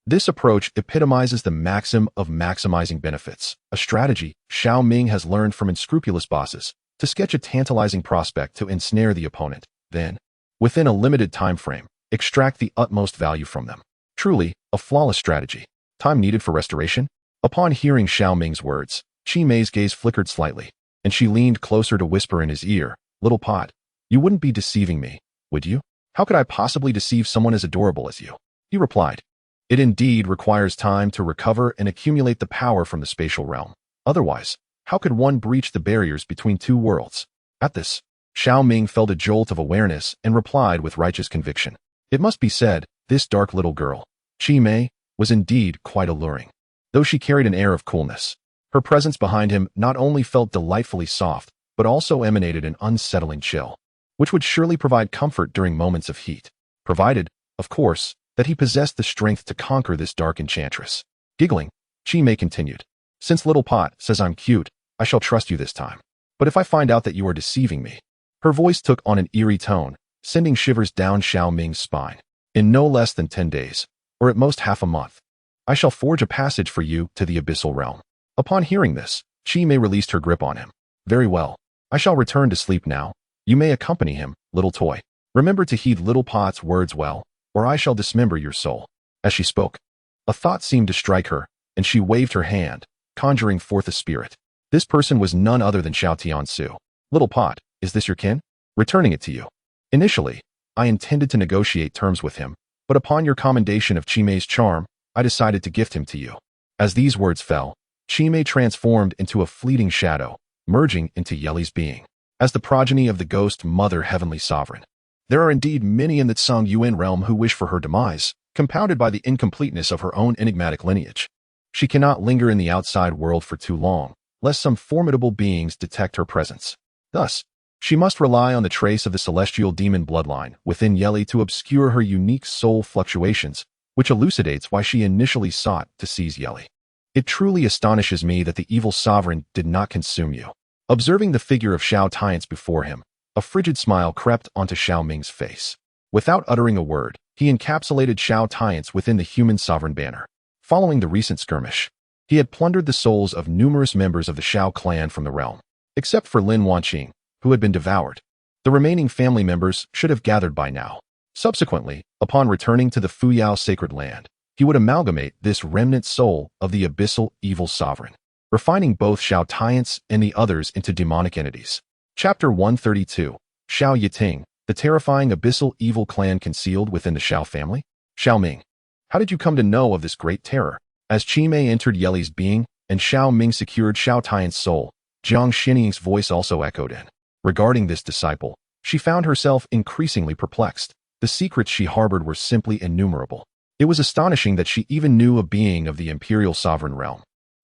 This approach epitomizes the maxim of maximizing benefits, a strategy Xiao Ming has learned from unscrupulous bosses, to sketch a tantalizing prospect to ensnare the opponent, then, within a limited time frame, extract the utmost value from them. Truly, a flawless strategy. Time needed for restoration? Upon hearing Xiao Ming's words, Qi Mei's gaze flickered slightly, and she leaned closer to whisper in his ear, "Little pot, you wouldn't be deceiving me, would you?" "How could I possibly deceive someone as adorable as you?" he replied. "It indeed requires time to recover and accumulate the power from the spatial realm. Otherwise, how could one breach the barriers between two worlds?" At this, Xiao Ming felt a jolt of awareness and replied with righteous conviction. It must be said, this dark little girl, Qi Mei, was indeed quite alluring. Though she carried an air of coolness, her presence behind him not only felt delightfully soft, but also emanated an unsettling chill, which would surely provide comfort during moments of heat, provided, of course, that he possessed the strength to conquer this dark enchantress. Giggling, Qi Mei continued, "Since Little Pot says I'm cute, I shall trust you this time. But if I find out that you are deceiving me..." Her voice took on an eerie tone, sending shivers down Xiao Ming's spine. "In no less than 10 days, or at most half a month, I shall forge a passage for you to the abyssal realm." Upon hearing this, Qi Mei released her grip on him. "Very well. I shall return to sleep now. You may accompany him, little toy. Remember to heed Little Pot's words well, or I shall dismember your soul." As she spoke, a thought seemed to strike her, and she waved her hand, conjuring forth a spirit. This person was none other than Xiao Tiansu. "Little Pot, is this your kin? Returning it to you. Initially, I intended to negotiate terms with him, but upon your commendation of Qi Mei's charm, I decided to gift him to you." As these words fell, Qi Mei transformed into a fleeting shadow, merging into Yeli's being. As the progeny of the ghost mother heavenly sovereign, there are indeed many in the Tsang Yuan realm who wish for her demise, compounded by the incompleteness of her own enigmatic lineage. She cannot linger in the outside world for too long, lest some formidable beings detect her presence. Thus, she must rely on the trace of the celestial demon bloodline within Yeli to obscure her unique soul fluctuations, which elucidates why she initially sought to seize Yeli. "It truly astonishes me that the evil sovereign did not consume you." Observing the figure of Xiao Tian's before him, a frigid smile crept onto Xiao Ming's face. Without uttering a word, he encapsulated Xiao Tian's within the human sovereign banner. Following the recent skirmish, he had plundered the souls of numerous members of the Xiao clan from the realm, except for Lin Wanqing, who had been devoured. The remaining family members should have gathered by now. Subsequently, upon returning to the Fuyao sacred land, he would amalgamate this remnant soul of the abyssal evil sovereign, refining both Xiao Tian's and the others into demonic entities. Chapter 132, Xiao Yiting, the terrifying abyssal evil clan concealed within the Xiao family? Xiao Ming, how did you come to know of this great terror? As Qi Mei entered Yeli's being, and Xiao Ming secured Xiao Tian's soul, Jiang Xinying's voice also echoed in. Regarding this disciple, she found herself increasingly perplexed. The secrets she harbored were simply innumerable. It was astonishing that she even knew a being of the imperial sovereign realm.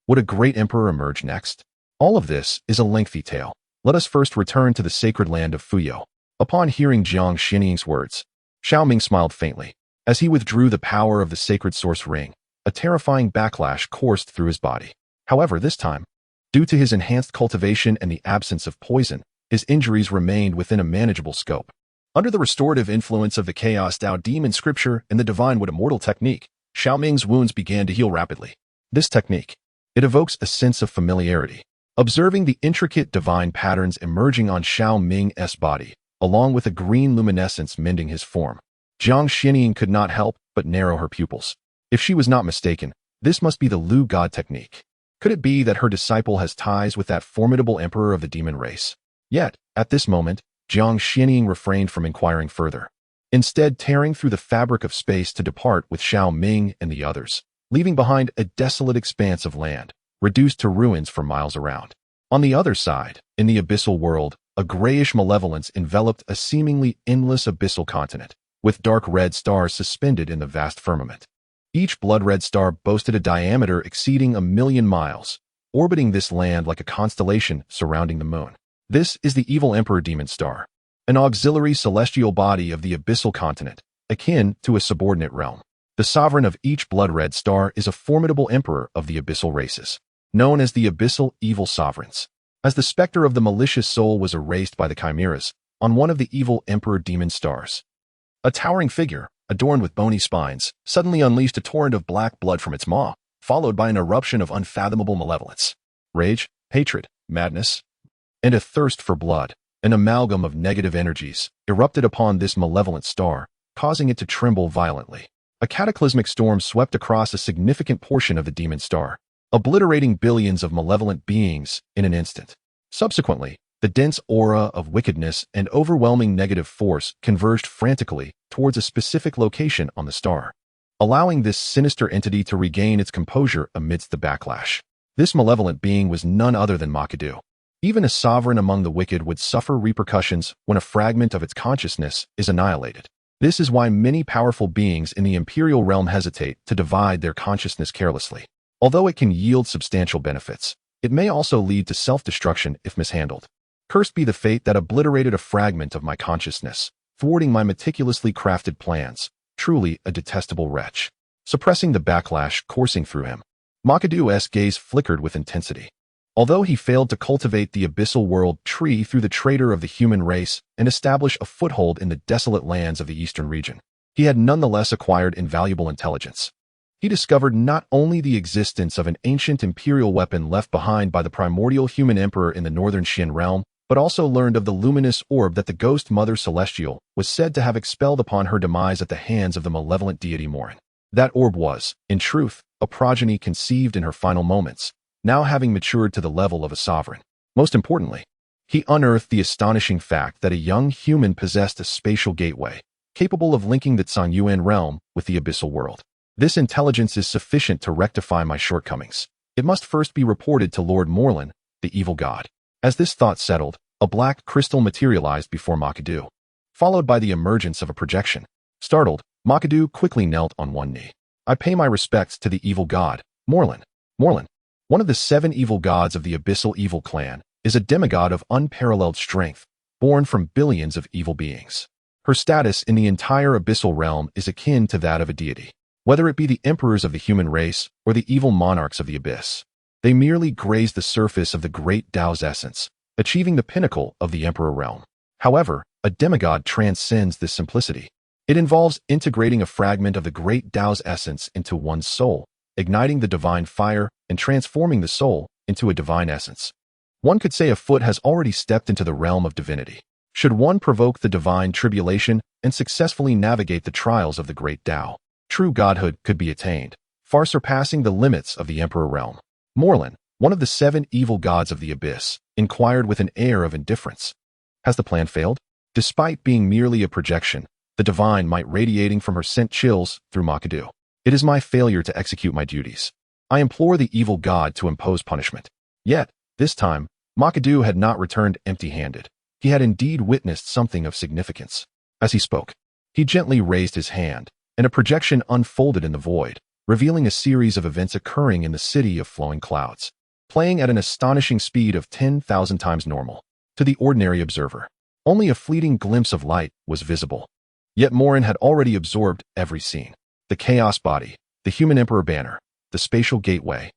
Would a great emperor emerge next? All of this is a lengthy tale. Let us first return to the sacred land of Fuyao. Upon hearing Jiang Xinying's words, Xiao Ming smiled faintly. As he withdrew the power of the sacred source ring, a terrifying backlash coursed through his body. However, this time, due to his enhanced cultivation and the absence of poison, his injuries remained within a manageable scope. Under the restorative influence of the Chaos Tao Demon Scripture and the Divine Wood Immortal technique, Xiao Ming's wounds began to heal rapidly. This technique, it evokes a sense of familiarity. Observing the intricate divine patterns emerging on Xiao Ming's body, along with a green luminescence mending his form, Jiang Xinying could not help but narrow her pupils. If she was not mistaken, this must be the Lu God technique. Could it be that her disciple has ties with that formidable emperor of the demon race? Yet, at this moment, Jiang Xinying refrained from inquiring further, instead tearing through the fabric of space to depart with Xiao Ming and the others, leaving behind a desolate expanse of land, reduced to ruins for miles around. On the other side, in the abyssal world, a grayish malevolence enveloped a seemingly endless abyssal continent. with dark red stars suspended in the vast firmament. Each blood-red star boasted a diameter exceeding 1,000,000 miles, orbiting this land like a constellation surrounding the moon. This is the evil Emperor Demon Star, an auxiliary celestial body of the abyssal continent, akin to a subordinate realm. The sovereign of each blood-red star is a formidable emperor of the abyssal races, known as the abyssal evil sovereigns. As the specter of the malicious soul was erased by the chimeras, on one of the evil Emperor Demon Stars, a towering figure, adorned with bony spines, suddenly unleashed a torrent of black blood from its maw, followed by an eruption of unfathomable malevolence. Rage, hatred, madness, and a thirst for blood, an amalgam of negative energies, erupted upon this malevolent star, causing it to tremble violently. A cataclysmic storm swept across a significant portion of the demon star, obliterating billions of malevolent beings in an instant. Subsequently, the dense aura of wickedness and overwhelming negative force converged frantically towards a specific location on the star, allowing this sinister entity to regain its composure amidst the backlash. This malevolent being was none other than Makadu. Even a sovereign among the wicked would suffer repercussions when a fragment of its consciousness is annihilated. This is why many powerful beings in the imperial realm hesitate to divide their consciousness carelessly. Although it can yield substantial benefits, it may also lead to self-destruction if mishandled. Cursed be the fate that obliterated a fragment of my consciousness, thwarting my meticulously crafted plans. Truly a detestable wretch. Suppressing the backlash coursing through him, Makadu's gaze flickered with intensity. Although he failed to cultivate the abyssal world tree through the traitor of the human race and establish a foothold in the desolate lands of the eastern region, he had nonetheless acquired invaluable intelligence. He discovered not only the existence of an ancient imperial weapon left behind by the primordial human emperor in the northern Xin realm, but also learned of the luminous orb that the ghost Mother Celestial was said to have expelled upon her demise at the hands of the malevolent deity Morin. That orb was, in truth, a progeny conceived in her final moments, now having matured to the level of a sovereign. Most importantly, he unearthed the astonishing fact that a young human possessed a spatial gateway, capable of linking the Zhongyuan realm with the abyssal world. This intelligence is sufficient to rectify my shortcomings. It must first be reported to Lord Morlin, the evil god. As this thought settled, a black crystal materialized before Makadu, followed by the emergence of a projection. Startled, Makadu quickly knelt on one knee. I pay my respects to the evil god, Morlin. Morlin, one of the 7 evil gods of the abyssal evil clan, is a demigod of unparalleled strength, born from billions of evil beings. Her status in the entire abyssal realm is akin to that of a deity. Whether it be the emperors of the human race or the evil monarchs of the abyss, they merely graze the surface of the great Tao's essence, achieving the pinnacle of the emperor realm. However, a demigod transcends this simplicity. It involves integrating a fragment of the great Tao's essence into one's soul, igniting the divine fire and transforming the soul into a divine essence. One could say a foot has already stepped into the realm of divinity. Should one provoke the divine tribulation and successfully navigate the trials of the great Tao, true godhood could be attained, far surpassing the limits of the emperor realm. Morlin, one of the 7 evil gods of the abyss, inquired with an air of indifference. Has the plan failed? Despite being merely a projection, the divine might radiating from her sent chills through Makadu. It is my failure to execute my duties. I implore the evil god to impose punishment. Yet, this time, Makadu had not returned empty-handed. He had indeed witnessed something of significance. As he spoke, he gently raised his hand, and a projection unfolded in the void, revealing a series of events occurring in the city of flowing clouds, playing at an astonishing speed of 10,000 times normal. To the ordinary observer, only a fleeting glimpse of light was visible. Yet Morin had already absorbed every scene. The chaos body, the human emperor banner, the spatial gateway.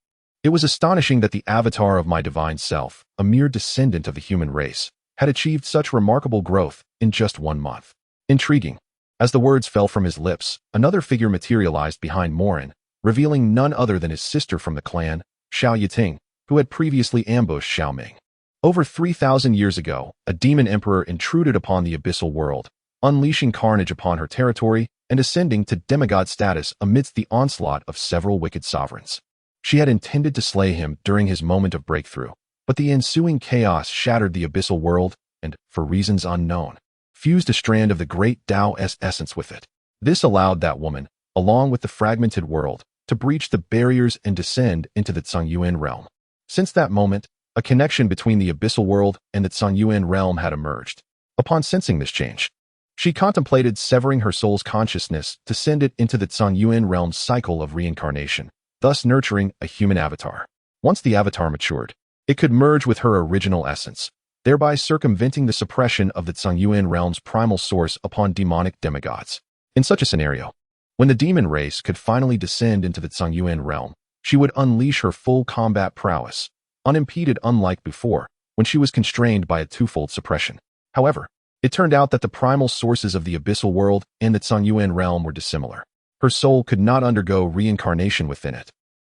It was astonishing that the avatar of my divine self, a mere descendant of the human race, had achieved such remarkable growth in just 1 month. Intriguing. As the words fell from his lips, another figure materialized behind Morin, revealing none other than his sister from the clan, Xiao Yiting, who had previously ambushed Xiao Ming. Over 3,000 years ago, a demon emperor intruded upon the abyssal world, unleashing carnage upon her territory and ascending to demigod status amidst the onslaught of several wicked sovereigns. She had intended to slay him during his moment of breakthrough, but the ensuing chaos shattered the abyssal world and, for reasons unknown, fused a strand of the great Tao's essence with it. This allowed that woman, along with the fragmented world, to breach the barriers and descend into the Zhongyuan realm. Since that moment, a connection between the abyssal world and the Zhongyuan realm had emerged. Upon sensing this change, She contemplated severing her soul's consciousness to send it into the Zhongyuan realm's cycle of reincarnation, thus nurturing a human avatar. Once the avatar matured, it could merge with her original essence, thereby circumventing the suppression of the Zhongyuan realm's primal source upon demonic demigods. In such a scenario, when the demon race could finally descend into the Zhongyuan realm, she would unleash her full combat prowess, unimpeded unlike before, when she was constrained by a twofold suppression. However, it turned out that the primal sources of the abyssal world and the Zhongyuan realm were dissimilar. Her soul could not undergo reincarnation within it,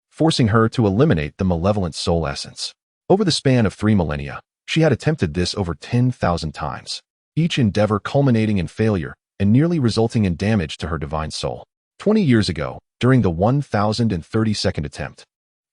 forcing her to eliminate the malevolent soul essence. Over the span of 3 millennia, she had attempted this over 10,000 times, each endeavor culminating in failure and nearly resulting in damage to her divine soul. 20 years ago, during the 1032nd attempt,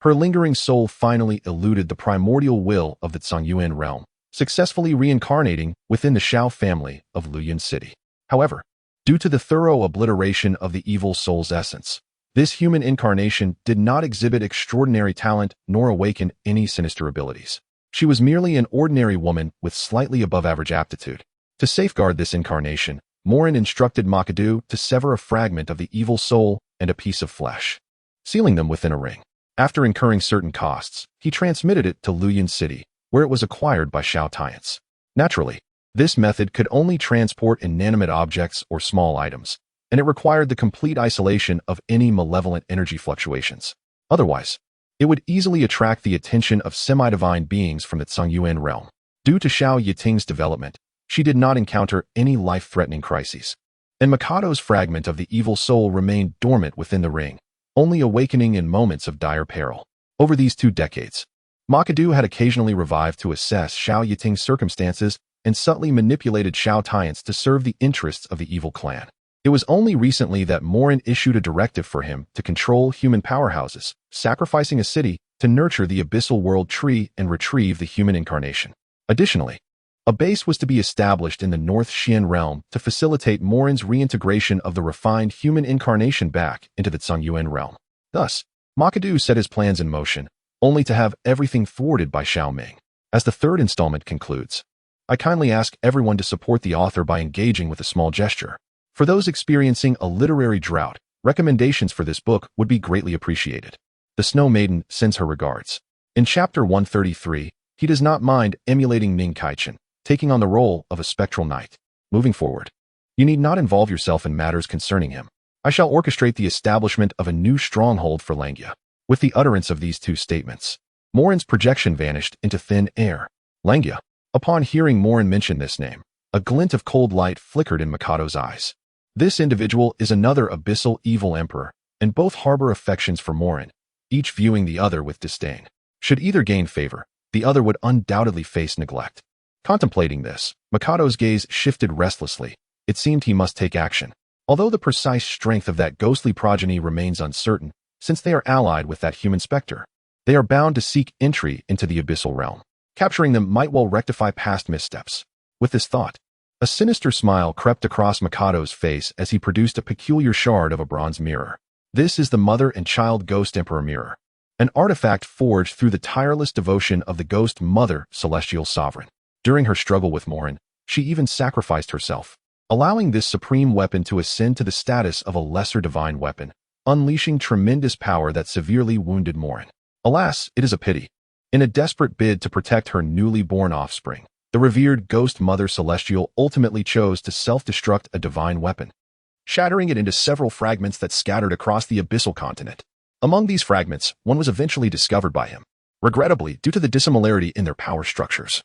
her lingering soul finally eluded the primordial will of the Zhongyuan realm, successfully reincarnating within the Xiao family of Luoyuan City. However, due to the thorough obliteration of the evil soul's essence, this human incarnation did not exhibit extraordinary talent nor awaken any sinister abilities. She was merely an ordinary woman with slightly above-average aptitude. To safeguard this incarnation, Morin instructed Makadu to sever a fragment of the evil soul and a piece of flesh, sealing them within a ring. After incurring certain costs, he transmitted it to Luoyuan City, where it was acquired by Xiao Tians. Naturally, this method could only transport inanimate objects or small items, and it required the complete isolation of any malevolent energy fluctuations. Otherwise, it would easily attract the attention of semi-divine beings from the Zhongyuan realm. Due to Xiao Yiting's development, she did not encounter any life-threatening crises, and Mikado's fragment of the evil soul remained dormant within the ring, only awakening in moments of dire peril. Over these 2 decades, Makadu had occasionally revived to assess Xiao Yiting's circumstances and subtly manipulated Xiao Tians to serve the interests of the evil clan. It was only recently that Morin issued a directive for him to control human powerhouses, sacrificing a city to nurture the abyssal world tree and retrieve the human incarnation. Additionally, a base was to be established in the North Xian realm to facilitate Morin's reintegration of the refined human incarnation back into the Zhongyuan realm. Thus, Makadu set his plans in motion, only to have everything thwarted by Xiao Ming. As the 3rd installment concludes, I kindly ask everyone to support the author by engaging with a small gesture. For those experiencing a literary drought, recommendations for this book would be greatly appreciated. The Snow Maiden sends her regards. In Chapter 133, he does not mind emulating Ning Kaichen, taking on the role of a spectral knight. Moving forward, you need not involve yourself in matters concerning him. I shall orchestrate the establishment of a new stronghold for Langia. With the utterance of these 2 statements, Morin's projection vanished into thin air. Langia. Upon hearing Morin mention this name, a glint of cold light flickered in Mikado's eyes. This individual is another abyssal evil emperor, and both harbor affections for Morin, each viewing the other with disdain. Should either gain favor, the other would undoubtedly face neglect. Contemplating this, Mikado's gaze shifted restlessly. It seemed he must take action. Although the precise strength of that ghostly progeny remains uncertain, since they are allied with that human specter, they are bound to seek entry into the abyssal realm. Capturing them might well rectify past missteps. With this thought, a sinister smile crept across Mikado's face as he produced a peculiar shard of a bronze mirror. This is the Mother and Child Ghost Emperor Mirror, an artifact forged through the tireless devotion of the Ghost Mother Celestial Sovereign. During her struggle with Morin, she even sacrificed herself, allowing this supreme weapon to ascend to the status of a lesser divine weapon, unleashing tremendous power that severely wounded Morin. Alas, it is a pity. In a desperate bid to protect her newly born offspring, the revered Ghost Mother Celestial ultimately chose to self-destruct a divine weapon, shattering it into several fragments that scattered across the abyssal continent. Among these fragments, one was eventually discovered by him. Regrettably, due to the dissimilarity in their power structures,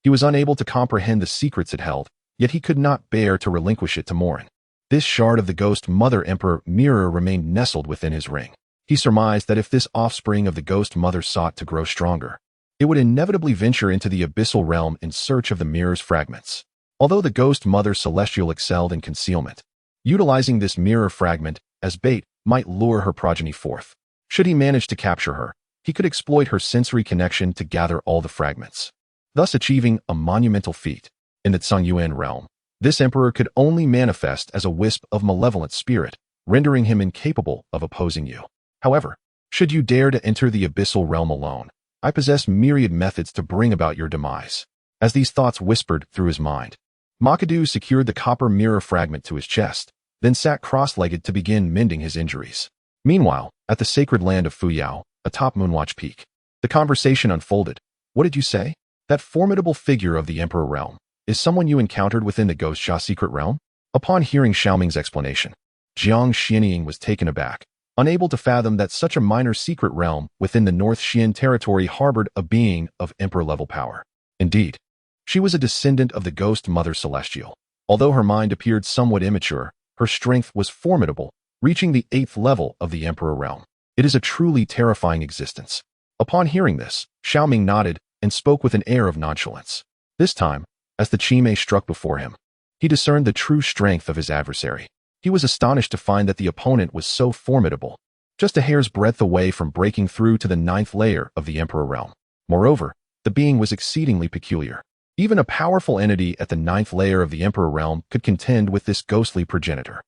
he was unable to comprehend the secrets it held, yet he could not bear to relinquish it to Morin. This shard of the Ghost Mother Emperor mirror remained nestled within his ring. He surmised that if this offspring of the Ghost Mother sought to grow stronger, it would inevitably venture into the abyssal realm in search of the mirror's fragments. Although the Ghost Mother Celestial excelled in concealment, utilizing this mirror fragment as bait might lure her progeny forth. Should he manage to capture her, he could exploit her sensory connection to gather all the fragments, thus achieving a monumental feat. In the Zhongyuan realm, this emperor could only manifest as a wisp of malevolent spirit, rendering him incapable of opposing you. However, should you dare to enter the abyssal realm alone, I possess myriad methods to bring about your demise. As these thoughts whispered through his mind, Makadu secured the copper mirror fragment to his chest, then sat cross-legged to begin mending his injuries. Meanwhile, at the sacred land of Fuyao, atop Moonwatch Peak, the conversation unfolded. What did you say? That formidable figure of the Emperor realm is someone you encountered within the Ghost Xia secret realm? Upon hearing Xiao Ming's explanation, Jiang Xianying was taken aback, unable to fathom that such a minor secret realm within the North Xian territory harbored a being of emperor-level power. Indeed, she was a descendant of the Ghost Mother Celestial. Although her mind appeared somewhat immature, her strength was formidable, reaching the 8th level of the Emperor realm. It is a truly terrifying existence. Upon hearing this, Xiao Ming nodded and spoke with an air of nonchalance. This time, as the Chi-Mei struck before him, he discerned the true strength of his adversary. He was astonished to find that the opponent was so formidable, just a hair's breadth away from breaking through to the 9th layer of the Emperor realm. Moreover, the being was exceedingly peculiar. Even a powerful entity at the 9th layer of the Emperor realm could contend with this ghostly progenitor.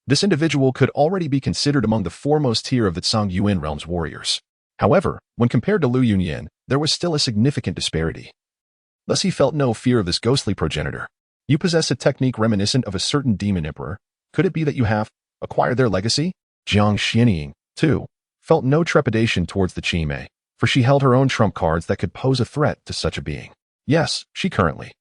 This individual could already be considered among the foremost tier of the Tsang Yuan realm's warriors. However, when compared to Lu Yunyan, there was still a significant disparity. Thus he felt no fear of this ghostly progenitor. You possess a technique reminiscent of a certain demon emperor. Could it be that you have acquired their legacy? Jiang Xianying, too, felt no trepidation towards the Chi-Mei, for she held her own trump cards that could pose a threat to such a being. Yes, she currently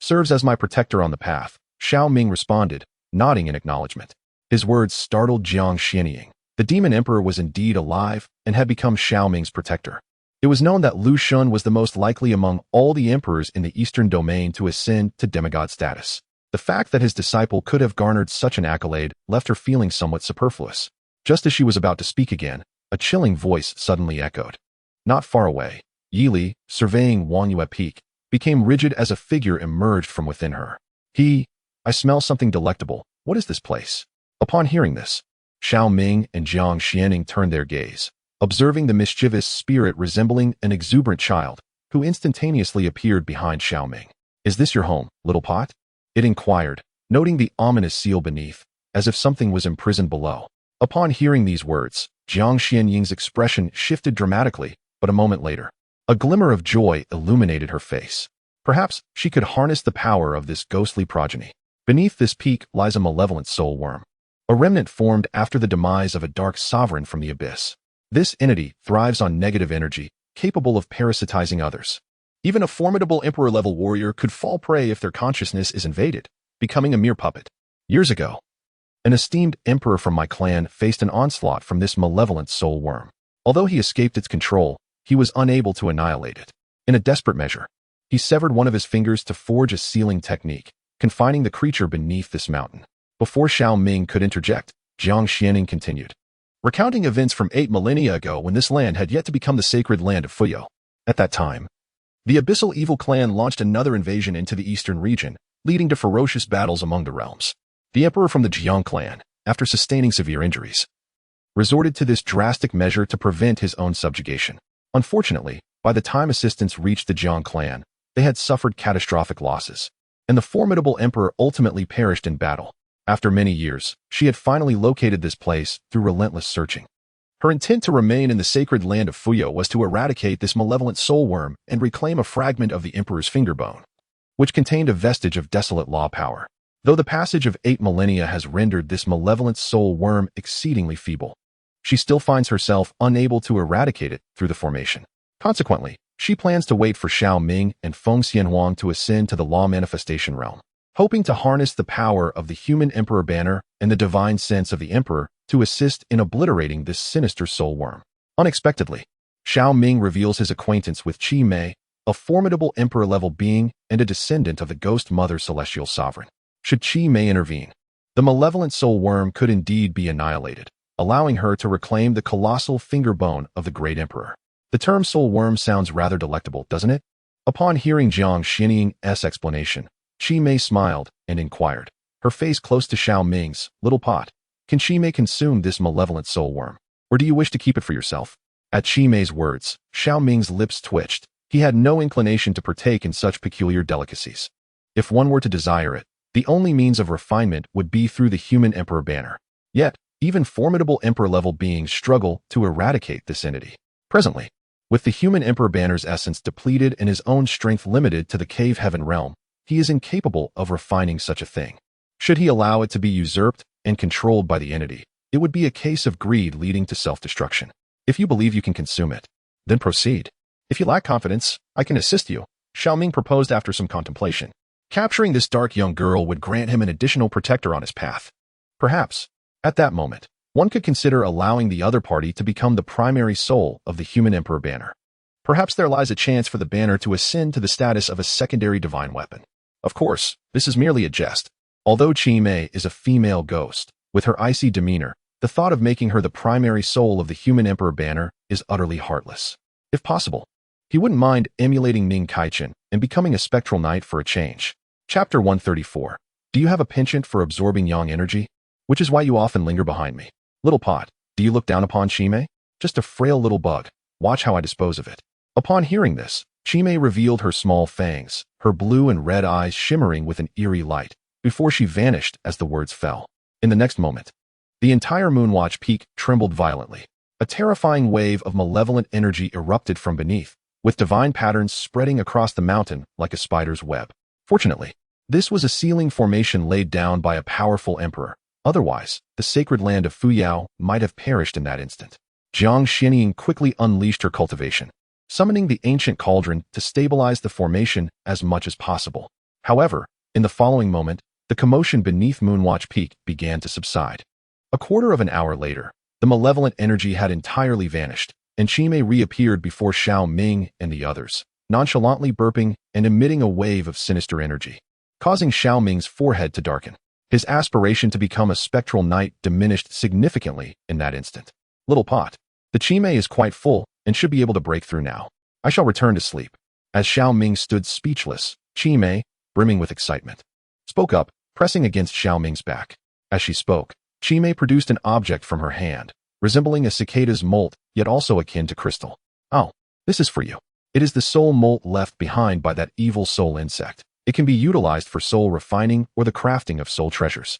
serves as my protector on the path, Xiao Ming responded, nodding in acknowledgement. His words startled Jiang Xianying. The demon emperor was indeed alive and had become Xiao Ming's protector. It was known that Lu Shun was the most likely among all the emperors in the eastern domain to ascend to demigod status. The fact that his disciple could have garnered such an accolade left her feeling somewhat superfluous. Just as she was about to speak again, a chilling voice suddenly echoed. Not far away, Yili, surveying Wangyue Peak, became rigid as a figure emerged from within her. I smell something delectable. What is this place? Upon hearing this, Xiao Ming and Jiang Xianying turned their gaze, observing the mischievous spirit resembling an exuberant child, who instantaneously appeared behind Xiao Ming. Is this your home, little pot? It inquired, noting the ominous seal beneath, as if something was imprisoned below. Upon hearing these words, Jiang Xianying's expression shifted dramatically, but a moment later, a glimmer of joy illuminated her face. Perhaps she could harness the power of this ghostly progeny. Beneath this peak lies a malevolent soul worm, a remnant formed after the demise of a dark sovereign from the abyss. This entity thrives on negative energy, capable of parasitizing others. Even a formidable emperor-level warrior could fall prey if their consciousness is invaded, becoming a mere puppet. Years ago, an esteemed emperor from my clan faced an onslaught from this malevolent soul worm. Although he escaped its control, he was unable to annihilate it. In a desperate measure, he severed one of his fingers to forge a sealing technique, confining the creature beneath this mountain. Before Xiao Ming could interject, Jiang Xianying continued, recounting events from 8 millennia ago when this land had yet to become the sacred land of Fuyao. At that time, the Abyssal Evil Clan launched another invasion into the eastern region, leading to ferocious battles among the realms. The emperor from the Jiang clan, after sustaining severe injuries, resorted to this drastic measure to prevent his own subjugation. Unfortunately, by the time assistance reached the Jiang clan, they had suffered catastrophic losses, and the formidable emperor ultimately perished in battle. After many years, she had finally located this place through relentless searching. Her intent to remain in the sacred land of Fuyao was to eradicate this malevolent soul worm and reclaim a fragment of the emperor's fingerbone, which contained a vestige of desolate law power. Though the passage of 8 millennia has rendered this malevolent soul worm exceedingly feeble, she still finds herself unable to eradicate it through the formation. Consequently, she plans to wait for Xiao Ming and Feng Xianhuang to ascend to the law manifestation realm, hoping to harness the power of the human emperor banner and the divine sense of the emperor to assist in obliterating this sinister soul worm. Unexpectedly, Xiao Ming reveals his acquaintance with Chi-Mei, a formidable emperor-level being and a descendant of the Ghost Mother Celestial Sovereign. Should Chi-Mei intervene, the malevolent soul worm could indeed be annihilated, allowing her to reclaim the colossal fingerbone of the great emperor. The term soul worm sounds rather delectable, doesn't it? Upon hearing Jiang Xianying's explanation, Chi-Mei smiled and inquired, her face close to Xiao Ming's. Little pot, can Chi-Mei consume this malevolent soul worm, or do you wish to keep it for yourself? At Chi-Mei's words, Xiao Ming's lips twitched. He had no inclination to partake in such peculiar delicacies. If one were to desire it, the only means of refinement would be through the human emperor banner. Yet, even formidable emperor-level beings struggle to eradicate this entity. Presently, with the human emperor banner's essence depleted and his own strength limited to the cave heaven realm, he is incapable of refining such a thing. Should he allow it to be usurped and controlled by the entity, it would be a case of greed leading to self-destruction. If you believe you can consume it, then proceed. If you lack confidence, I can assist you, Xiao Ming proposed after some contemplation. Capturing this dark young girl would grant him an additional protector on his path. Perhaps, at that moment, one could consider allowing the other party to become the primary soul of the human emperor banner. Perhaps there lies a chance for the banner to ascend to the status of a secondary divine weapon. Of course, this is merely a jest. Although Chi Mei is a female ghost, with her icy demeanor, the thought of making her the primary soul of the human emperor banner is utterly heartless. If possible, he wouldn't mind emulating Ming Kaichen and becoming a spectral knight for a change. Chapter 134. Do you have a penchant for absorbing yang energy? Which is why you often linger behind me. Little pot, do you look down upon Chi Mei? Just a frail little bug. Watch how I dispose of it. Upon hearing this, Chi Mei revealed her small fangs, her blue and red eyes shimmering with an eerie light, before she vanished as the words fell. In the next moment, the entire Moonwatch Peak trembled violently. A terrifying wave of malevolent energy erupted from beneath, with divine patterns spreading across the mountain like a spider's web. Fortunately, this was a sealing formation laid down by a powerful emperor. Otherwise, the sacred land of Fuyao might have perished in that instant. Jiang Xianying quickly unleashed her cultivation, summoning the ancient cauldron to stabilize the formation as much as possible. However, in the following moment, the commotion beneath Moonwatch Peak began to subside. A quarter of an hour later, the malevolent energy had entirely vanished, and Chi Mei reappeared before Xiao Ming and the others, nonchalantly burping and emitting a wave of sinister energy, causing Xiao Ming's forehead to darken. His aspiration to become a spectral knight diminished significantly in that instant. Little pot, the Chi Mei is quite full and should be able to break through now. I shall return to sleep. As Xiao Ming stood speechless, Chi Mei, brimming with excitement, spoke up, pressing against Xiao Ming's back. As she spoke, Chi Mei produced an object from her hand, resembling a cicada's molt, yet also akin to crystal. Oh, this is for you. It is the soul molt left behind by that evil soul insect. It can be utilized for soul refining or the crafting of soul treasures.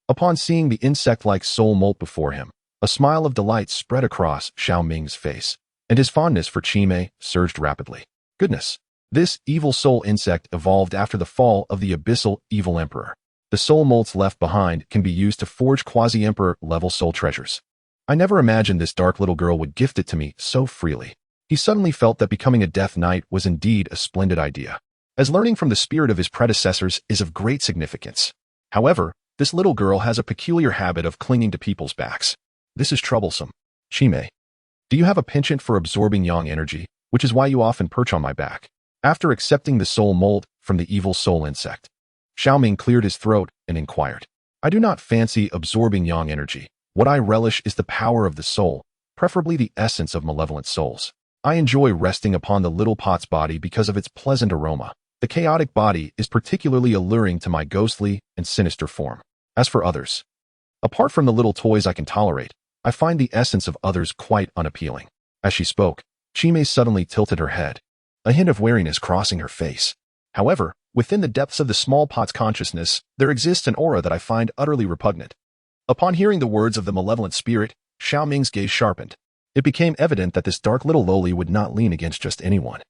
Upon seeing the insect-like soul molt before him, a smile of delight spread across Xiao Ming's face, and his fondness for Chi Mei surged rapidly. Goodness, this evil soul insect evolved after the fall of the abyssal evil emperor. The soul molts left behind can be used to forge quasi-emperor level soul treasures. I never imagined this dark little girl would gift it to me so freely. He suddenly felt that becoming a death knight was indeed a splendid idea, as learning from the spirit of his predecessors is of great significance. However, this little girl has a peculiar habit of clinging to people's backs. This is troublesome. Chi Mei, do you have a penchant for absorbing yang energy, which is why you often perch on my back? After accepting the soul mold from the evil soul insect, Xiao Ming cleared his throat and inquired. I do not fancy absorbing yang energy. What I relish is the power of the soul, preferably the essence of malevolent souls. I enjoy resting upon the little pot's body because of its pleasant aroma. The chaotic body is particularly alluring to my ghostly and sinister form. As for others, apart from the little toys I can tolerate, I find the essence of others quite unappealing. As she spoke, Chi Mei suddenly tilted her head, a hint of wariness crossing her face. However, within the depths of the small pot's consciousness, there exists an aura that I find utterly repugnant. Upon hearing the words of the malevolent spirit, Xiao Ming's gaze sharpened. It became evident that this dark little loli would not lean against just anyone.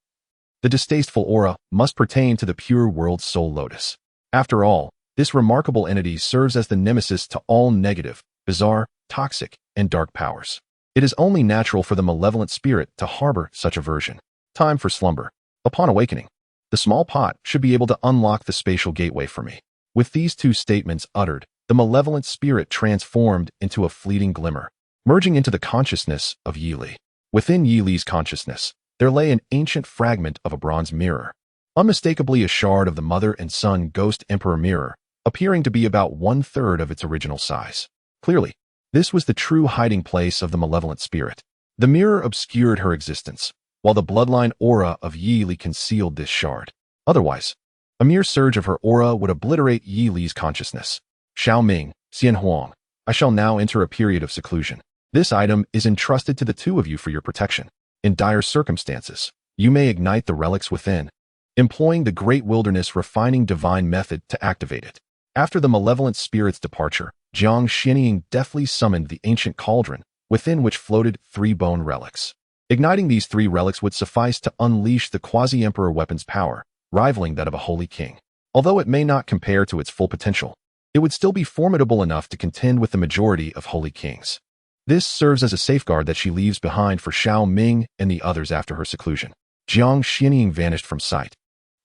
The distasteful aura must pertain to the pure world soul lotus. After all, this remarkable entity serves as the nemesis to all negative, bizarre, toxic, and dark powers. It is only natural for the malevolent spirit to harbor such aversion. Time for slumber. Upon awakening, the small pot should be able to unlock the spatial gateway for me. With these two statements uttered, the malevolent spirit transformed into a fleeting glimmer, merging into the consciousness of Yi Li. Within Yi Li's consciousness, there lay an ancient fragment of a bronze mirror, unmistakably a shard of the mother and son ghost emperor mirror, appearing to be about 1/3 of its original size. Clearly, this was the true hiding place of the malevolent spirit. The mirror obscured her existence, while the bloodline aura of Yi Li concealed this shard. Otherwise, a mere surge of her aura would obliterate Yi Li's consciousness. Xiao Ming, Xian Huang, I shall now enter a period of seclusion. This item is entrusted to the two of you for your protection. In dire circumstances, you may ignite the relics within, employing the great wilderness refining divine method to activate it. After the malevolent spirit's departure, Jiang Xianying deftly summoned the ancient cauldron, within which floated 3 bone relics. Igniting these 3 relics would suffice to unleash the quasi-emperor weapon's power, rivaling that of a holy king. Although it may not compare to its full potential, it would still be formidable enough to contend with the majority of holy kings. This serves as a safeguard that she leaves behind for Xiao Ming and the others after her seclusion. Jiang Xianying vanished from sight,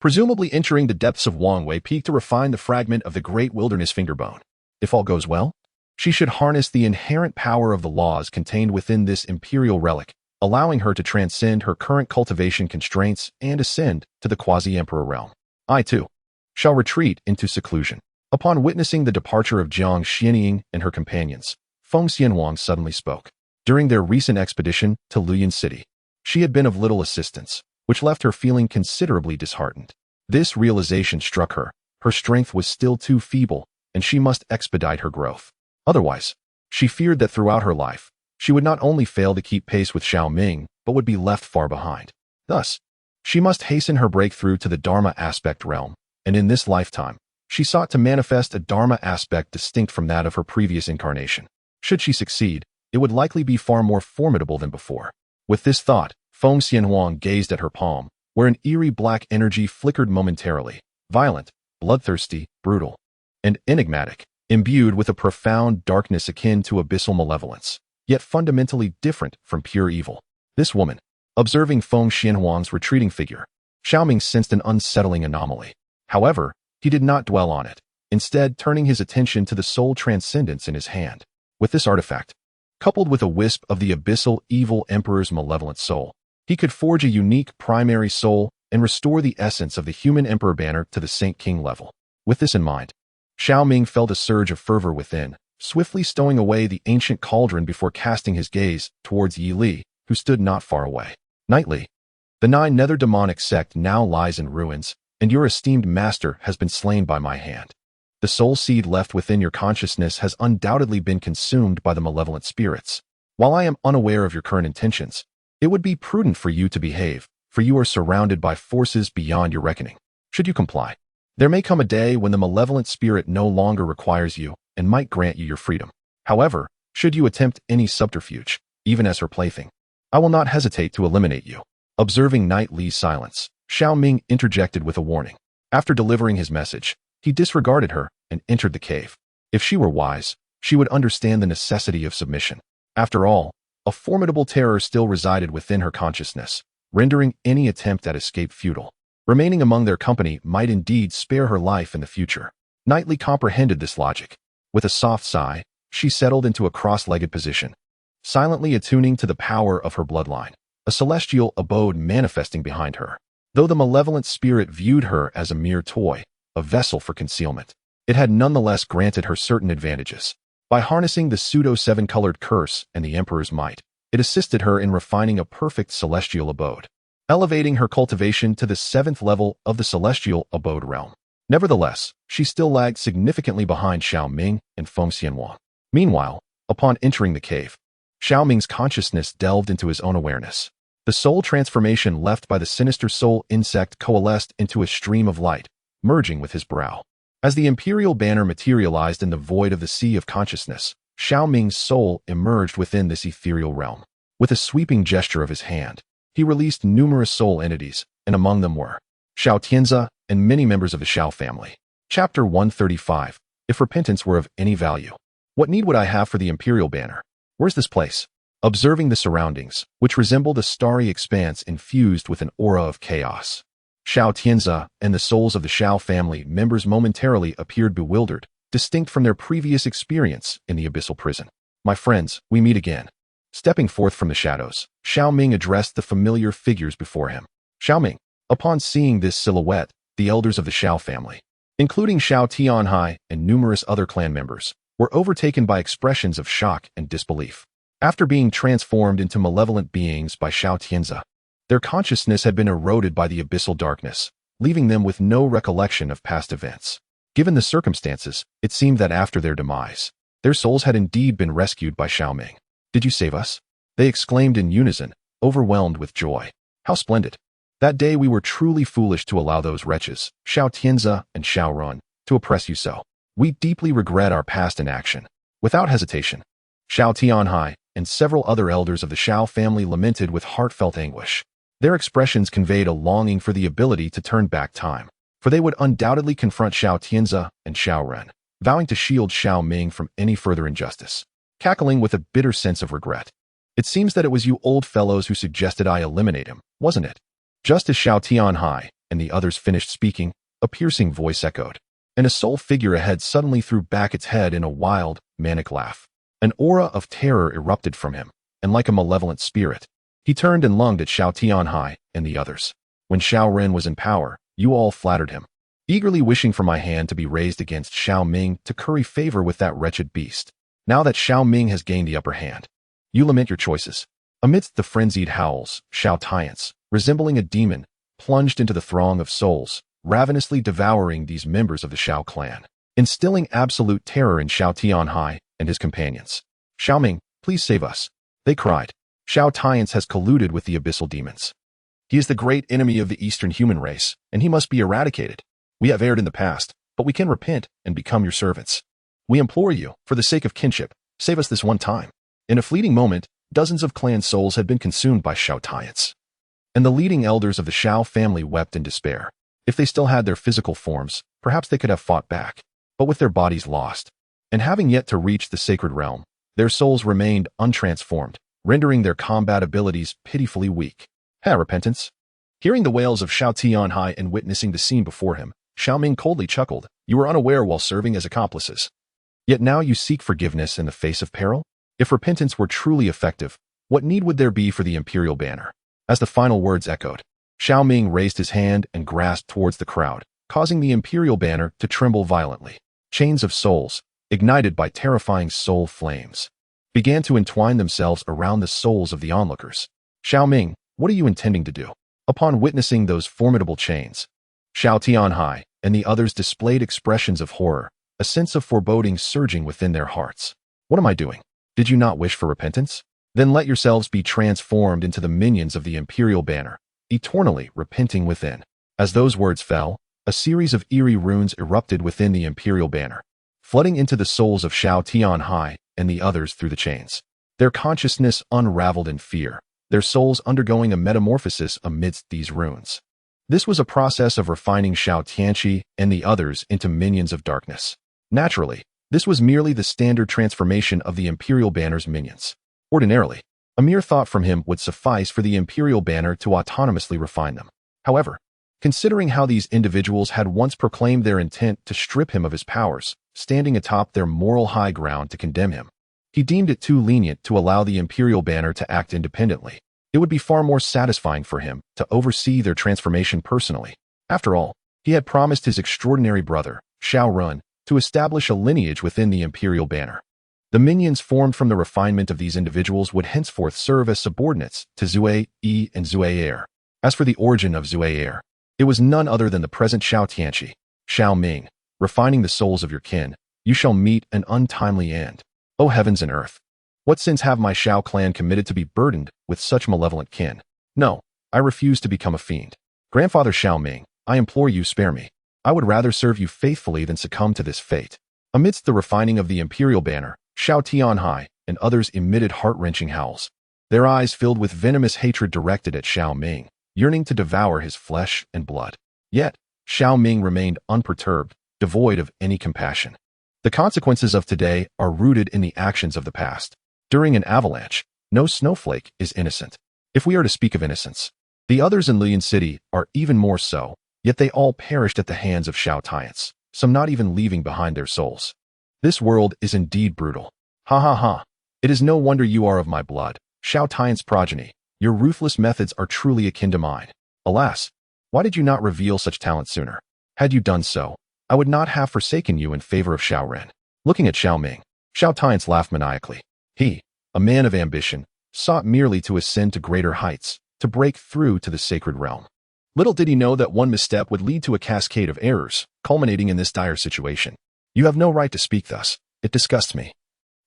presumably entering the depths of Wangwei Peak to refine the fragment of the Great Wilderness Fingerbone. If all goes well, she should harness the inherent power of the laws contained within this imperial relic, allowing her to transcend her current cultivation constraints and ascend to the quasi-emperor realm. I, too, shall retreat into seclusion. Upon witnessing the departure of Jiang Xianying and her companions, Feng Xianhuang suddenly spoke. During their recent expedition to Luyan City, she had been of little assistance, which left her feeling considerably disheartened. This realization struck her. Her strength was still too feeble, and she must expedite her growth. Otherwise, she feared that throughout her life, she would not only fail to keep pace with Xiao Ming, but would be left far behind. Thus, she must hasten her breakthrough to the Dharma aspect realm, and in this lifetime, she sought to manifest a Dharma aspect distinct from that of her previous incarnation. Should she succeed, it would likely be far more formidable than before. With this thought, Feng Xianhuang gazed at her palm, where an eerie black energy flickered momentarily, violent, bloodthirsty, brutal, and enigmatic, imbued with a profound darkness akin to abyssal malevolence, yet fundamentally different from pure evil. This woman, observing Feng Xianhuang's retreating figure, Xiao Ming sensed an unsettling anomaly. However, he did not dwell on it, instead turning his attention to the soul transcendence in his hand. With this artifact, coupled with a wisp of the abyssal evil emperor's malevolent soul, he could forge a unique primary soul and restore the essence of the human emperor banner to the Saint King level. With this in mind, Xiao Ming felt a surge of fervor within, swiftly stowing away the ancient cauldron before casting his gaze towards Yi Li, who stood not far away. Knightly, the 9 nether demonic sect now lies in ruins, and your esteemed master has been slain by my hand. The soul seed left within your consciousness has undoubtedly been consumed by the malevolent spirits. While I am unaware of your current intentions, it would be prudent for you to behave, for you are surrounded by forces beyond your reckoning. Should you comply, there may come a day when the malevolent spirit no longer requires you and might grant you your freedom. However, should you attempt any subterfuge, even as her plaything, I will not hesitate to eliminate you. Observing Knight Li's silence, Xiao Ming interjected with a warning. After delivering his message, he disregarded her and entered the cave. If she were wise, she would understand the necessity of submission. After all, a formidable terror still resided within her consciousness, rendering any attempt at escape futile. Remaining among their company might indeed spare her life in the future. Knight Li comprehended this logic. With a soft sigh, she settled into a cross-legged position, silently attuning to the power of her bloodline, a celestial abode manifesting behind her. Though the malevolent spirit viewed her as a mere toy, a vessel for concealment, it had nonetheless granted her certain advantages. By harnessing the pseudo-7-colored curse and the Emperor's might, it assisted her in refining a perfect celestial abode, elevating her cultivation to the 7th level of the celestial abode realm. Nevertheless, she still lagged significantly behind Xiao Ming and Feng Xianhuang. Meanwhile, upon entering the cave, Xiao Ming's consciousness delved into his own awareness. The soul transformation left by the sinister soul insect coalesced into a stream of light, merging with his brow. As the imperial banner materialized in the void of the sea of consciousness, Xiao Ming's soul emerged within this ethereal realm. With a sweeping gesture of his hand, he released numerous soul entities, and among them were Xiao Tianzi and many members of the Xiao family. Chapter 135. If repentance were of any value, what need would I have for the imperial banner? Where's this place? Observing the surroundings, which resembled a starry expanse infused with an aura of chaos, Xiao Tianzi and the souls of the Xiao family members momentarily appeared bewildered, distinct from their previous experience in the abyssal prison. My friends, we meet again. Stepping forth from the shadows, Xiao Ming addressed the familiar figures before him. Xiao Ming. Upon seeing this silhouette, the elders of the Xiao family, including Xiao Tianhai and numerous other clan members, were overtaken by expressions of shock and disbelief. After being transformed into malevolent beings by Xiao Tianzi, their consciousness had been eroded by the abyssal darkness, leaving them with no recollection of past events. Given the circumstances, it seemed that after their demise, their souls had indeed been rescued by Xiao Ming. Did you save us? They exclaimed in unison, overwhelmed with joy. How splendid! That day we were truly foolish to allow those wretches, Xiao Tianzi and Xiao Run, to oppress you so. We deeply regret our past inaction. Without hesitation, Xiao Tianhai and several other elders of the Xiao family lamented with heartfelt anguish. Their expressions conveyed a longing for the ability to turn back time. for they would undoubtedly confront Xiao Tianze and Xiao Ren, vowing to shield Xiao Ming from any further injustice, cackling with a bitter sense of regret. It seems that it was you old fellows who suggested I eliminate him, wasn't it? Just as Xiao Tianhai and the others finished speaking, a piercing voice echoed, and a soul figure ahead suddenly threw back its head in a wild, manic laugh. An aura of terror erupted from him, and like a malevolent spirit, he turned and lunged at Xiao Tianhai and the others. When Xiao Ren was in power, you all flattered him, eagerly wishing for my hand to be raised against Xiao Ming to curry favor with that wretched beast. Now that Xiao Ming has gained the upper hand, you lament your choices. Amidst the frenzied howls, Xiao Tianze, resembling a demon, plunged into the throng of souls, ravenously devouring these members of the Xiao clan, instilling absolute terror in Xiao Tianhai and his companions. Xiao Ming, please save us, they cried. Xiao Tianze has colluded with the abyssal demons. He is the great enemy of the Eastern human race, and he must be eradicated. We have erred in the past, but we can repent and become your servants. We implore you, for the sake of kinship, save us this one time. In a fleeting moment, dozens of clan souls had been consumed by Xiao Tianze, and the leading elders of the Xiao family wept in despair. If they still had their physical forms, perhaps they could have fought back, but with their bodies lost, and having yet to reach the sacred realm, their souls remained untransformed, rendering their combat abilities pitifully weak. Repentance. Hearing the wails of Xiao Tianhai and witnessing the scene before him, Xiao Ming coldly chuckled. You were unaware while serving as accomplices. Yet now you seek forgiveness in the face of peril? If repentance were truly effective, what need would there be for the imperial banner? As the final words echoed, Xiao Ming raised his hand and grasped towards the crowd, causing the imperial banner to tremble violently. Chains of souls, ignited by terrifying soul flames, began to entwine themselves around the souls of the onlookers. Xiao Ming, what are you intending to do? Upon witnessing those formidable chains, Xiao Tianhai and the others displayed expressions of horror, a sense of foreboding surging within their hearts. What am I doing? Did you not wish for repentance? Then let yourselves be transformed into the minions of the imperial banner, eternally repenting within. As those words fell, a series of eerie runes erupted within the imperial banner, flooding into the souls of Xiao Tianhai and the others through the chains. Their consciousness unraveled in fear, their souls undergoing a metamorphosis amidst these runes. This was a process of refining Xiao Tianqi and the others into minions of darkness. Naturally, this was merely the standard transformation of the imperial banner's minions. Ordinarily, a mere thought from him would suffice for the imperial banner to autonomously refine them. However, considering how these individuals had once proclaimed their intent to strip him of his powers, standing atop their moral high ground to condemn him, he deemed it too lenient to allow the imperial banner to act independently. It would be far more satisfying for him to oversee their transformation personally. After all, he had promised his extraordinary brother, Xiao Ren, to establish a lineage within the imperial banner. The minions formed from the refinement of these individuals would henceforth serve as subordinates to Zue Yi and Zue Air. As for the origin of Zue Air, it was none other than the present Xiao Tianqi. Xiao Ming, refining the souls of your kin, you shall meet an untimely end. O heavens and earth! What sins have my Xiao clan committed to be burdened with such malevolent kin? No, I refuse to become a fiend. Grandfather Xiao Ming, I implore you, spare me. I would rather serve you faithfully than succumb to this fate. Amidst the refining of the imperial banner, Xiao Tianhai and others emitted heart-wrenching howls, their eyes filled with venomous hatred directed at Xiao Ming, yearning to devour his flesh and blood. Yet, Xiao Ming remained unperturbed, devoid of any compassion. The consequences of today are rooted in the actions of the past. During an avalanche, no snowflake is innocent. If we are to speak of innocence, the others in Lian City are even more so, yet they all perished at the hands of Xiao Tianze, some not even leaving behind their souls. This world is indeed brutal. Ha ha ha. It is no wonder you are of my blood, Xiao Tianze's progeny. Your ruthless methods are truly akin to mine. Alas, why did you not reveal such talent sooner? Had you done so, I would not have forsaken you in favor of Xiao Ren. Looking at Xiao Ming, Xiao Tianze laughed maniacally. He, a man of ambition, sought merely to ascend to greater heights, to break through to the sacred realm. Little did he know that one misstep would lead to a cascade of errors, culminating in this dire situation. You have no right to speak thus. It disgusts me.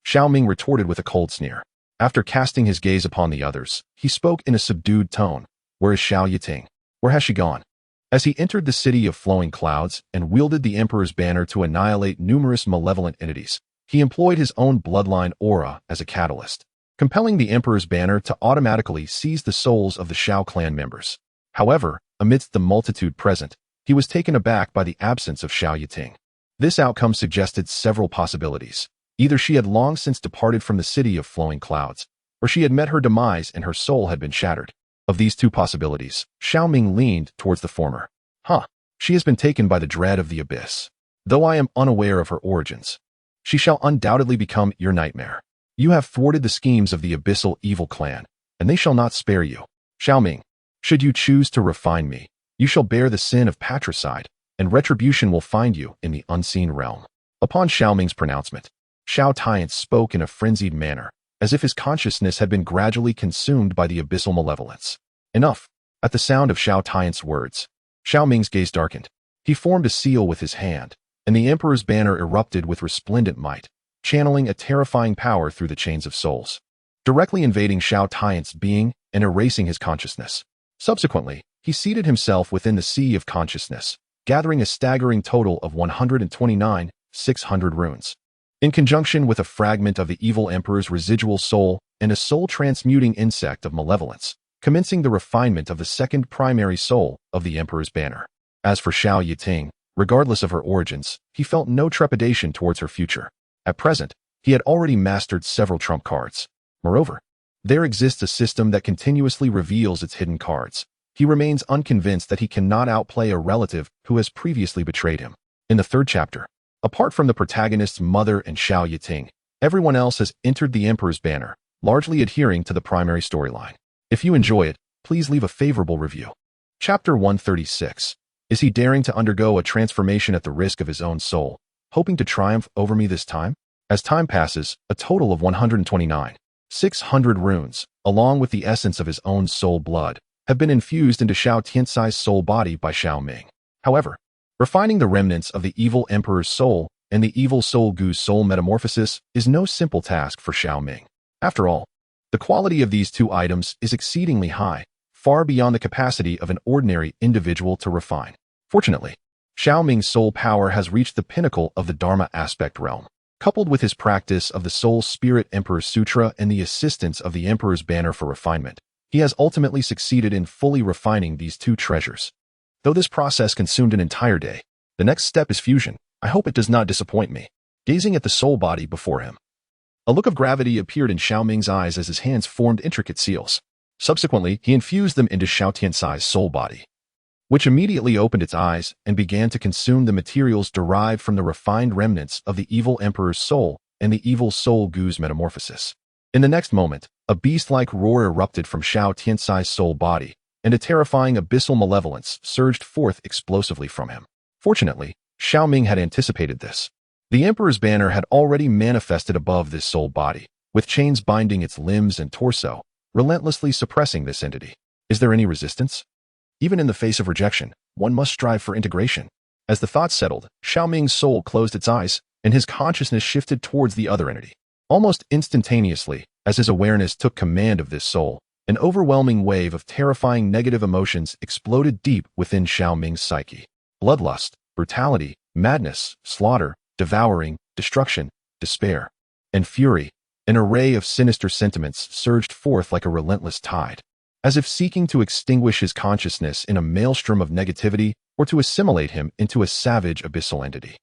Xiao Ming retorted with a cold sneer. After casting his gaze upon the others, he spoke in a subdued tone. Where is Xiao Yiting? Where has she gone? As he entered the city of flowing clouds and wielded the emperor's banner to annihilate numerous malevolent entities, he employed his own bloodline aura as a catalyst, compelling the emperor's banner to automatically seize the souls of the Xiao clan members. However, amidst the multitude present, He was taken aback by the absence of Xiao Yiting. This outcome suggested several possibilities. Either she had long since departed from the city of flowing clouds, or she had met her demise and her soul had been shattered. Of these two possibilities, Xiao Ming leaned towards the former. She has been taken by the dread of the abyss. Though I am unaware of her origins, she shall undoubtedly become your nightmare. You have thwarted the schemes of the abyssal evil clan, and they shall not spare you. Xiao Ming, should you choose to refine me, you shall bear the sin of patricide, and retribution will find you in the unseen realm. Upon Xiao Ming's pronouncement, Xiao Tian spoke in a frenzied manner, as if his consciousness had been gradually consumed by the abyssal malevolence. Enough. At the sound of Xiao Tian's words, Xiao Ming's gaze darkened. He formed a seal with his hand, and the Emperor's banner erupted with resplendent might, channeling a terrifying power through the chains of souls, directly invading Xiao Tian's being and erasing his consciousness. Subsequently, he seated himself within the sea of consciousness, gathering a staggering total of 129,600 runes. In conjunction with a fragment of the evil Emperor's residual soul and a soul-transmuting insect of malevolence, commencing the refinement of the second primary soul of the Emperor's banner. As for Xiao Yiting, regardless of her origins, he felt no trepidation towards her future. At present, he had already mastered several trump cards. Moreover, there exists a system that continuously reveals its hidden cards. He remains unconvinced that he cannot outplay a relative who has previously betrayed him. In the third chapter, apart from the protagonist's mother and Xiao Yiting, everyone else has entered the Emperor's banner, largely adhering to the primary storyline. If you enjoy it, please leave a favorable review. Chapter 136. Is he daring to undergo a transformation at the risk of his own soul, hoping to triumph over me this time? As time passes, a total of 129,600 runes, along with the essence of his own soul blood, have been infused into Xiao Tiansai's soul body by Xiao Ming. However, refining the remnants of the evil Emperor's soul and the evil Soul Gu's soul metamorphosis is no simple task for Xiao Ming. After all, the quality of these two items is exceedingly high, far beyond the capacity of an ordinary individual to refine. Fortunately, Xiao Ming's soul power has reached the pinnacle of the Dharma aspect realm. Coupled with his practice of the Soul Spirit Emperor Sutra and the assistance of the Emperor's banner for refinement, he has ultimately succeeded in fully refining these two treasures. Though this process consumed an entire day, the next step is fusion. I hope it does not disappoint me. Gazing at the soul body before him, a look of gravity appeared in Xiao Ming's eyes as his hands formed intricate seals. Subsequently, he infused them into Xiao Tiansai's soul body, which immediately opened its eyes and began to consume the materials derived from the refined remnants of the evil Emperor's soul and the evil Soul Gu's metamorphosis. In the next moment, a beast-like roar erupted from Xiao Tiansai's soul body, and a terrifying abyssal malevolence surged forth explosively from him. Fortunately, Xiao Ming had anticipated this. The Emperor's banner had already manifested above this soul body, with chains binding its limbs and torso, relentlessly suppressing this entity. Is there any resistance? Even in the face of rejection, one must strive for integration. As the thought settled, Xiao Ming's soul closed its eyes, and his consciousness shifted towards the other entity. Almost instantaneously, as his awareness took command of this soul, an overwhelming wave of terrifying negative emotions exploded deep within Xiao Ming's psyche. Bloodlust, brutality, madness, slaughter, devouring, destruction, despair, and fury. An array of sinister sentiments surged forth like a relentless tide, as if seeking to extinguish his consciousness in a maelstrom of negativity or to assimilate him into a savage abyssal entity.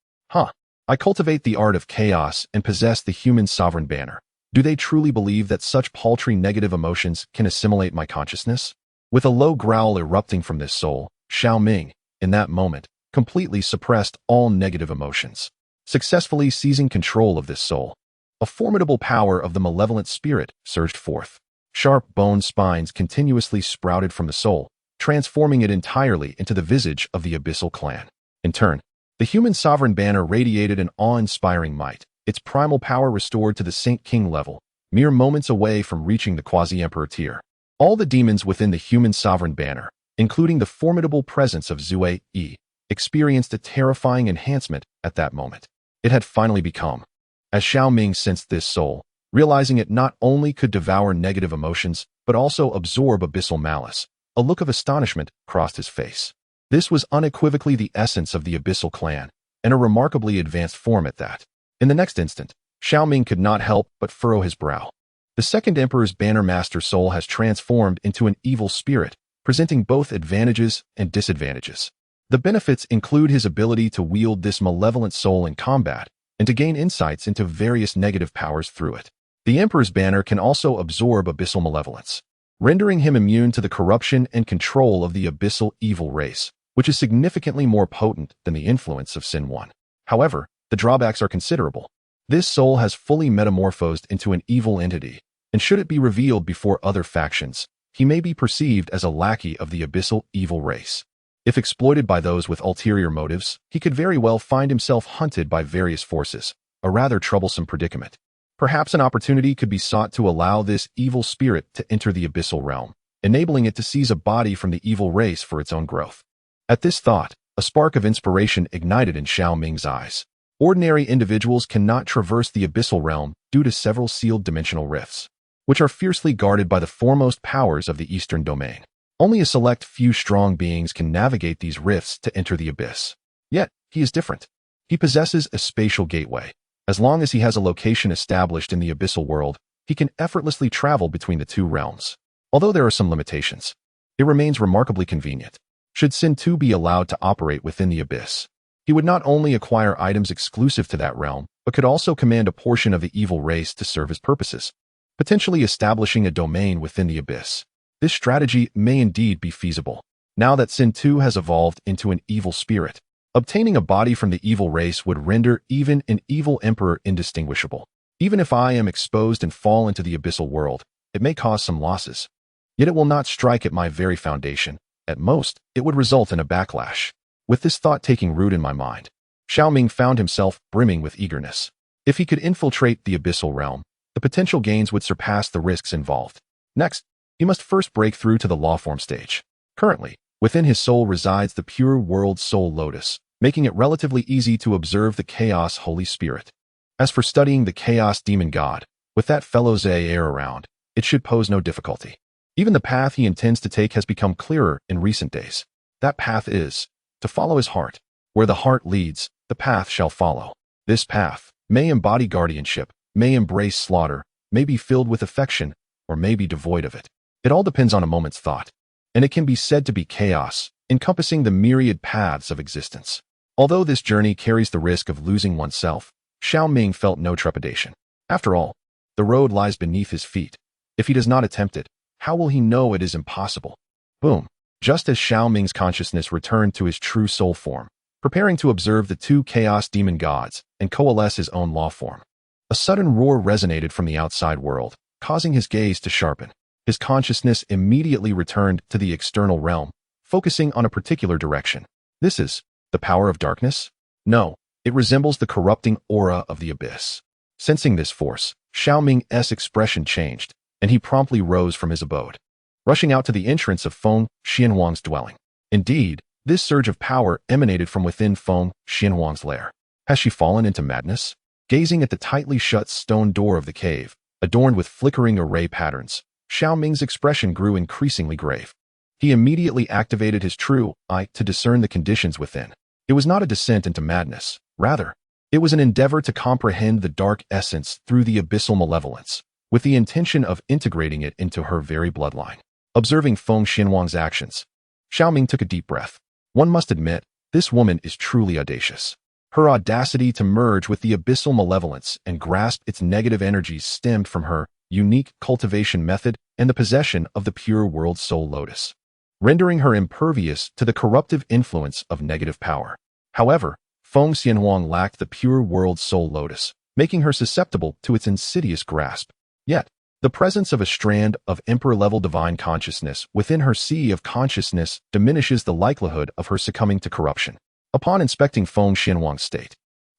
I cultivate the art of chaos and possess the human sovereign banner. Do they truly believe that such paltry negative emotions can assimilate my consciousness? With a low growl erupting from this soul, Xiao Ming, in that moment, completely suppressed all negative emotions, successfully seizing control of this soul. A formidable power of the malevolent spirit surged forth. Sharp bone spines continuously sprouted from the soul, transforming it entirely into the visage of the abyssal clan. In turn, the human sovereign banner radiated an awe-inspiring might, its primal power restored to the Saint King level, mere moments away from reaching the quasi-emperor tier. All the demons within the human sovereign banner, including the formidable presence of Zue Yi, experienced a terrifying enhancement at that moment. It had finally become. As Xiao Ming sensed this soul, realizing it not only could devour negative emotions, but also absorb abyssal malice, a look of astonishment crossed his face. This was unequivocally the essence of the abyssal clan, and a remarkably advanced form at that. In the next instant, Xiao Ming could not help but furrow his brow. The second emperor's banner master soul has transformed into an evil spirit, presenting both advantages and disadvantages. The benefits include his ability to wield this malevolent soul in combat and to gain insights into various negative powers through it. The Emperor's banner can also absorb abyssal malevolence, rendering him immune to the corruption and control of the abyssal evil race, which is significantly more potent than the influence of Sin 1. However, the drawbacks are considerable. This soul has fully metamorphosed into an evil entity, and should it be revealed before other factions, he may be perceived as a lackey of the abyssal evil race. If exploited by those with ulterior motives, he could very well find himself hunted by various forces, a rather troublesome predicament. Perhaps an opportunity could be sought to allow this evil spirit to enter the abyssal realm, enabling it to seize a body from the evil race for its own growth. At this thought, a spark of inspiration ignited in Xiao Ming's eyes. Ordinary individuals cannot traverse the abyssal realm due to several sealed dimensional rifts, which are fiercely guarded by the foremost powers of the Eastern domain. Only a select few strong beings can navigate these rifts to enter the abyss. Yet, he is different. He possesses a spatial gateway. As long as he has a location established in the abyssal world, he can effortlessly travel between the two realms. Although there are some limitations, it remains remarkably convenient. Should Sin 2 be allowed to operate within the abyss, he would not only acquire items exclusive to that realm, but could also command a portion of the evil race to serve his purposes, potentially establishing a domain within the abyss. This strategy may indeed be feasible. Now that Sin 2 has evolved into an evil spirit, obtaining a body from the evil race would render even an evil emperor indistinguishable. Even if I am exposed and fall into the abyssal world, it may cause some losses. Yet it will not strike at my very foundation. At most, it would result in a backlash. With this thought taking root in my mind, Xiao Ming found himself brimming with eagerness. If he could infiltrate the abyssal realm, the potential gains would surpass the risks involved. Next, he must first break through to the lawform stage. Currently, within his soul resides the pure world soul lotus, making it relatively easy to observe the chaos Holy Spirit. As for studying the chaos demon god, with that fellow Zaire around, it should pose no difficulty. Even the path he intends to take has become clearer in recent days. That path is to follow his heart. Where the heart leads, the path shall follow. This path may embody guardianship, may embrace slaughter, may be filled with affection, or may be devoid of it. It all depends on a moment's thought, and it can be said to be chaos, encompassing the myriad paths of existence. Although this journey carries the risk of losing oneself, Xiao Ming felt no trepidation. After all, the road lies beneath his feet. If he does not attempt it, how will he know it is impossible? Boom. Just as Xiao Ming's consciousness returned to his true soul form, preparing to observe the two chaos demon gods and coalesce his own law form, a sudden roar resonated from the outside world, causing his gaze to sharpen. His consciousness immediately returned to the external realm, focusing on a particular direction. This is the power of darkness? No, it resembles the corrupting aura of the abyss. Sensing this force, Xiao Ming's expression changed, and he promptly rose from his abode, rushing out to the entrance of Feng Xianhuang's dwelling. Indeed, this surge of power emanated from within Feng Xianhuang's lair. Has she fallen into madness? Gazing at the tightly shut stone door of the cave, adorned with flickering array patterns, Xiao Ming's expression grew increasingly grave. He immediately activated his true eye to discern the conditions within. It was not a descent into madness. Rather, it was an endeavor to comprehend the dark essence through the abyssal malevolence, with the intention of integrating it into her very bloodline. Observing Feng Xianhuang's actions, Xiao Ming took a deep breath. One must admit, this woman is truly audacious. Her audacity to merge with the abyssal malevolence and grasp its negative energies stemmed from her unique cultivation method and the possession of the pure world soul lotus, rendering her impervious to the corruptive influence of negative power. However, Feng Xianhuang lacked the pure world soul lotus, making her susceptible to its insidious grasp. Yet, the presence of a strand of emperor-level divine consciousness within her sea of consciousness diminishes the likelihood of her succumbing to corruption. Upon inspecting Feng Xianhuang's state,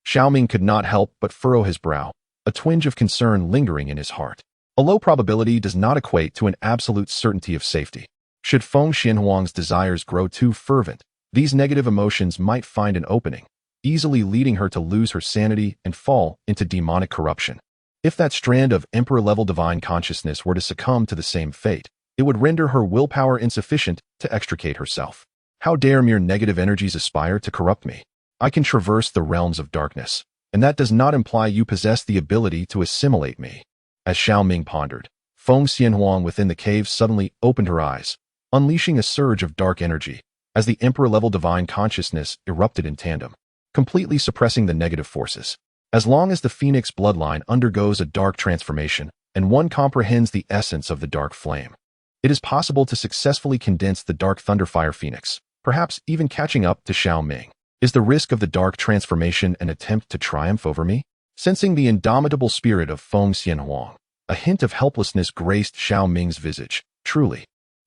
Xiao Ming could not help but furrow his brow, a twinge of concern lingering in his heart. A low probability does not equate to an absolute certainty of safety. Should Feng Xianhuang's desires grow too fervent, these negative emotions might find an opening, easily leading her to lose her sanity and fall into demonic corruption. If that strand of emperor-level divine consciousness were to succumb to the same fate, it would render her willpower insufficient to extricate herself. How dare mere negative energies aspire to corrupt me? I can traverse the realms of darkness, and that does not imply you possess the ability to assimilate me. As Xiao Ming pondered, Feng Xianhuang within the cave suddenly opened her eyes, unleashing a surge of dark energy. as the Emperor-level divine consciousness erupted in tandem, completely suppressing the negative forces. As long as the Phoenix bloodline undergoes a dark transformation, and one comprehends the essence of the dark flame, it is possible to successfully condense the dark Thunderfire Phoenix, perhaps even catching up to Xiao Ming. Is the risk of the dark transformation an attempt to triumph over me? Sensing the indomitable spirit of Feng Xianhuang, a hint of helplessness graced Xiao Ming's visage. Truly,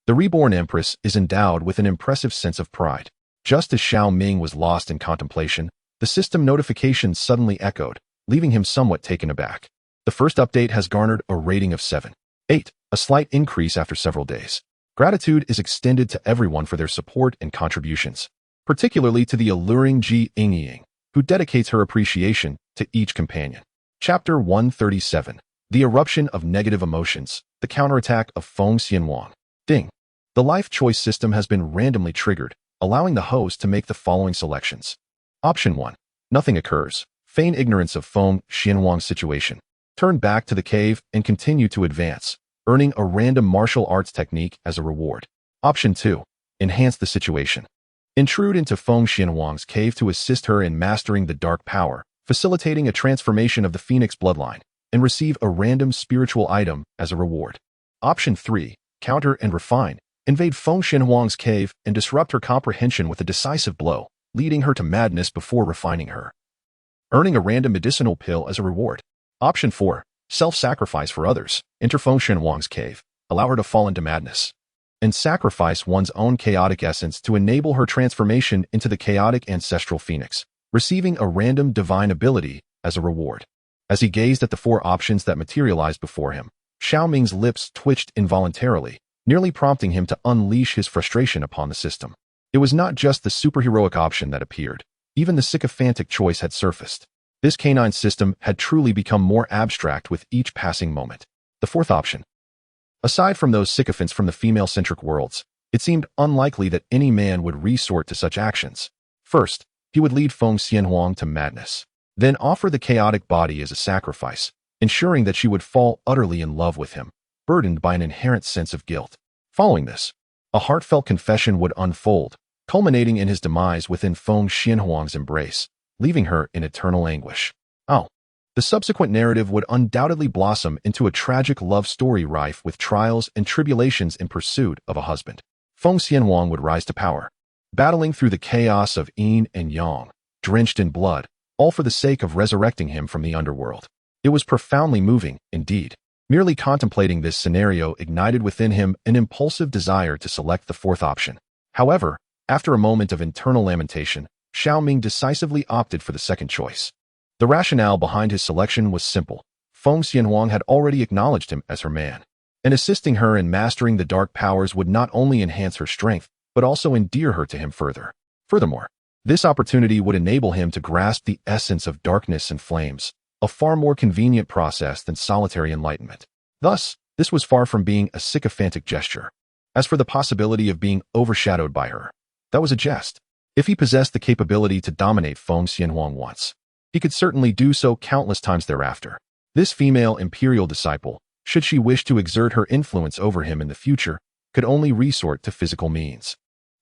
the reborn empress is endowed with an impressive sense of pride. Just as Xiao Ming was lost in contemplation, the system notification suddenly echoed, leaving him somewhat taken aback. The first update has garnered a rating of 7.8, a slight increase after several days. Gratitude is extended to everyone for their support and contributions, particularly to the alluring Ji Yingying, who dedicates her appreciation to each companion. Chapter 137. The Eruption of Negative Emotions, the Counterattack of Feng Xianhuang. Ding. The life choice system has been randomly triggered, allowing the host to make the following selections. Option 1. Nothing occurs. Feign ignorance of Feng Xianhuang's situation. Turn back to the cave and continue to advance, earning a random martial arts technique as a reward. Option 2. Enhance the situation. Intrude into Feng Xianhuang's cave to assist her in mastering the dark power, facilitating a transformation of the Phoenix bloodline, and receive a random spiritual item as a reward. Option 3. Counter and refine. Invade Feng Xianhuang's cave and disrupt her comprehension with a decisive blow, leading her to madness before refining her, earning a random medicinal pill as a reward. Option 4. Self-sacrifice for others. Enter Feng Xianhuang's cave, allow her to fall into madness, and sacrifice one's own chaotic essence to enable her transformation into the chaotic ancestral phoenix, receiving a random divine ability as a reward. As he gazed at the 4 options that materialized before him, Xiao Ming's lips twitched involuntarily, nearly prompting him to unleash his frustration upon the system. It was not just the superheroic option that appeared. Even the sycophantic choice had surfaced. This canine system had truly become more abstract with each passing moment. The 4th option. Aside from those sycophants from the female-centric worlds, it seemed unlikely that any man would resort to such actions. First, he would lead Feng Xianhuang to madness, then offer the chaotic body as a sacrifice, ensuring that she would fall utterly in love with him, burdened by an inherent sense of guilt. Following this, a heartfelt confession would unfold, culminating in his demise within Feng Xianhuang's embrace, leaving her in eternal anguish. The subsequent narrative would undoubtedly blossom into a tragic love story rife with trials and tribulations in pursuit of a husband. Feng Xianhuang would rise to power, battling through the chaos of yin and yang, drenched in blood, all for the sake of resurrecting him from the underworld. It was profoundly moving, indeed. Merely contemplating this scenario ignited within him an impulsive desire to select the 4th option. However, after a moment of internal lamentation, Xiao Ming decisively opted for the 2nd choice. The rationale behind his selection was simple. Feng Xianhuang had already acknowledged him as her man, and assisting her in mastering the dark powers would not only enhance her strength, but also endear her to him further. Furthermore, this opportunity would enable him to grasp the essence of darkness and flames, a far more convenient process than solitary enlightenment. Thus, this was far from being a sycophantic gesture. As for the possibility of being overshadowed by her, that was a jest. If he possessed the capability to dominate Feng Xianhuang once, he could certainly do so countless times thereafter. This female imperial disciple, should she wish to exert her influence over him in the future, could only resort to physical means.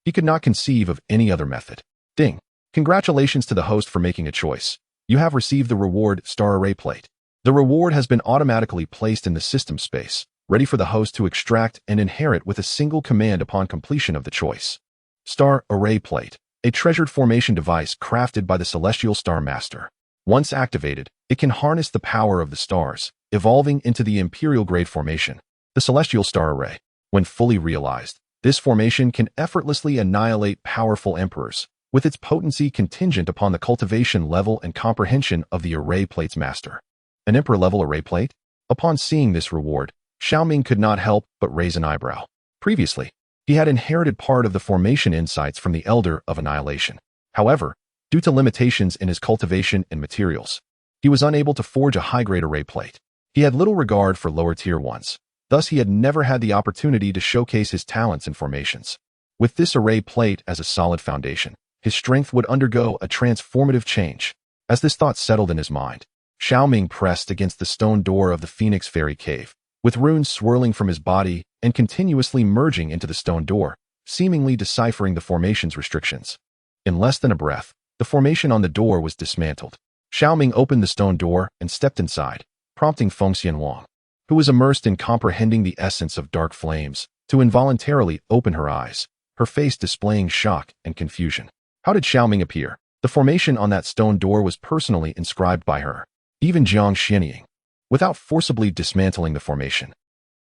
He could not conceive of any other method. Ding. Congratulations to the host for making a choice. You have received the reward Star Array Plate. The reward has been automatically placed in the system space, ready for the host to extract and inherit with a single command upon completion of the choice. Star Array Plate, a treasured formation device crafted by the Celestial Star Master. Once activated, it can harness the power of the stars, evolving into the Imperial-grade formation, the Celestial Star Array. When fully realized, this formation can effortlessly annihilate powerful emperors, with its potency contingent upon the cultivation level and comprehension of the Array Plate's master. An Emperor-level Array Plate? Upon seeing this reward, Xiao Ming could not help but raise an eyebrow. Previously, he had inherited part of the formation insights from the Elder of Annihilation. However, due to limitations in his cultivation and materials, he was unable to forge a high-grade Array Plate. He had little regard for lower-tier ones. Thus, he had never had the opportunity to showcase his talents and formations. With this Array Plate as a solid foundation, his strength would undergo a transformative change. As this thought settled in his mind, Xiao Ming pressed against the stone door of the Phoenix Fairy Cave, with runes swirling from his body and continuously merging into the stone door, seemingly deciphering the formation's restrictions. In less than a breath, the formation on the door was dismantled. Xiao Ming opened the stone door and stepped inside, prompting Feng Xianhuang, who was immersed in comprehending the essence of dark flames, to involuntarily open her eyes, her face displaying shock and confusion. How did Xiao Ming appear? The formation on that stone door was personally inscribed by her, even Jiang Xianying. Without forcibly dismantling the formation,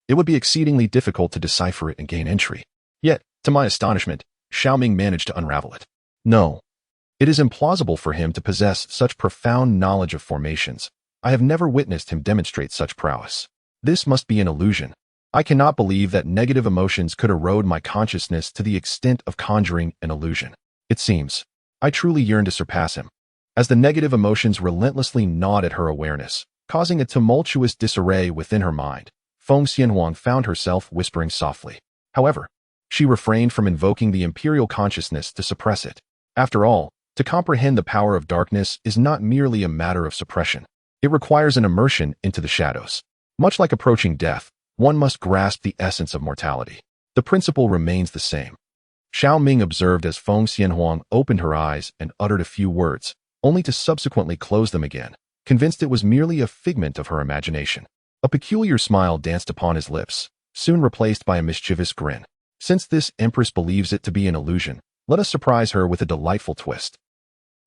it would be exceedingly difficult to decipher it and gain entry. Yet, to my astonishment, Xiao Ming managed to unravel it. No. It is implausible for him to possess such profound knowledge of formations. I have never witnessed him demonstrate such prowess. This must be an illusion. I cannot believe that negative emotions could erode my consciousness to the extent of conjuring an illusion. It seems. I truly yearn to surpass him. As the negative emotions relentlessly gnawed at her awareness, causing a tumultuous disarray within her mind, Feng Xianhuang found herself whispering softly. However, she refrained from invoking the imperial consciousness to suppress it. After all, to comprehend the power of darkness is not merely a matter of suppression. It requires an immersion into the shadows. Much like approaching death, one must grasp the essence of mortality. The principle remains the same. Xiao Ming observed as Feng Xianhuang opened her eyes and uttered a few words, only to subsequently close them again, convinced it was merely a figment of her imagination. A peculiar smile danced upon his lips, soon replaced by a mischievous grin. Since this empress believes it to be an illusion, let us surprise her with a delightful twist.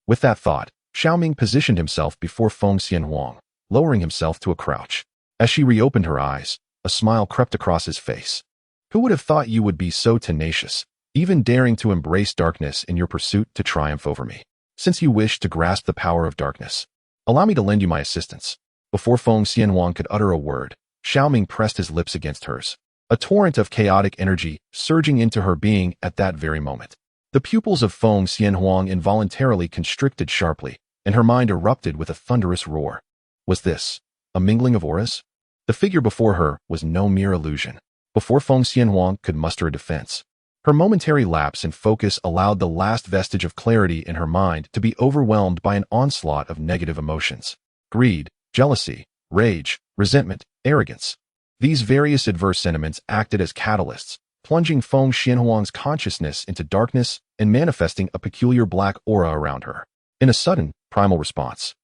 With that thought, Xiao Ming positioned himself before Feng Xianhuang, lowering himself to a crouch. As she reopened her eyes, a smile crept across his face. Who would have thought you would be so tenacious, even daring to embrace darkness in your pursuit to triumph over me? Since you wish to grasp the power of darkness, allow me to lend you my assistance. Before Feng Xianhuang could utter a word, Xiao Ming pressed his lips against hers, a torrent of chaotic energy surging into her being at that very moment. The pupils of Feng Xianhuang involuntarily constricted sharply, and her mind erupted with a thunderous roar. Was this a mingling of auras? The figure before her was no mere illusion. Before Feng Xianhuang could muster a defense, her momentary lapse in focus allowed the last vestige of clarity in her mind to be overwhelmed by an onslaught of negative emotions. Greed, jealousy, rage, resentment, arrogance. These various adverse sentiments acted as catalysts, plunging Feng Xianhuang's consciousness into darkness and manifesting a peculiar black aura around her. In a sudden, primal response,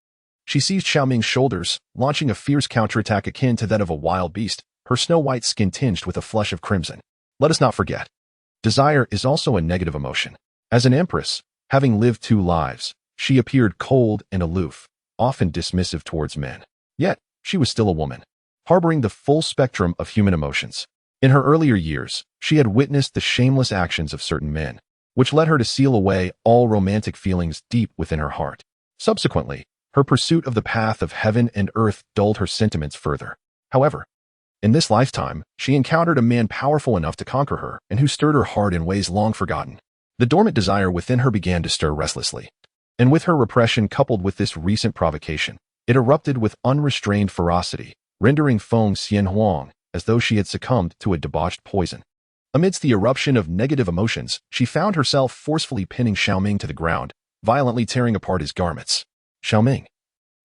she seized Xiao Ming's shoulders, launching a fierce counterattack akin to that of a wild beast, her snow-white skin tinged with a flush of crimson. Let us not forget, desire is also a negative emotion. As an empress, having lived 2 lives, she appeared cold and aloof, often dismissive towards men. Yet, she was still a woman, harboring the full spectrum of human emotions. In her earlier years, she had witnessed the shameless actions of certain men, which led her to seal away all romantic feelings deep within her heart. Subsequently, her pursuit of the path of heaven and earth dulled her sentiments further. However, in this lifetime, she encountered a man powerful enough to conquer her and who stirred her heart in ways long forgotten. The dormant desire within her began to stir restlessly. And with her repression coupled with this recent provocation, it erupted with unrestrained ferocity, rendering Feng Xianhuang as though she had succumbed to a debauched poison. Amidst the eruption of negative emotions, she found herself forcefully pinning Xiao Ming to the ground, violently tearing apart his garments. Xiao Ming,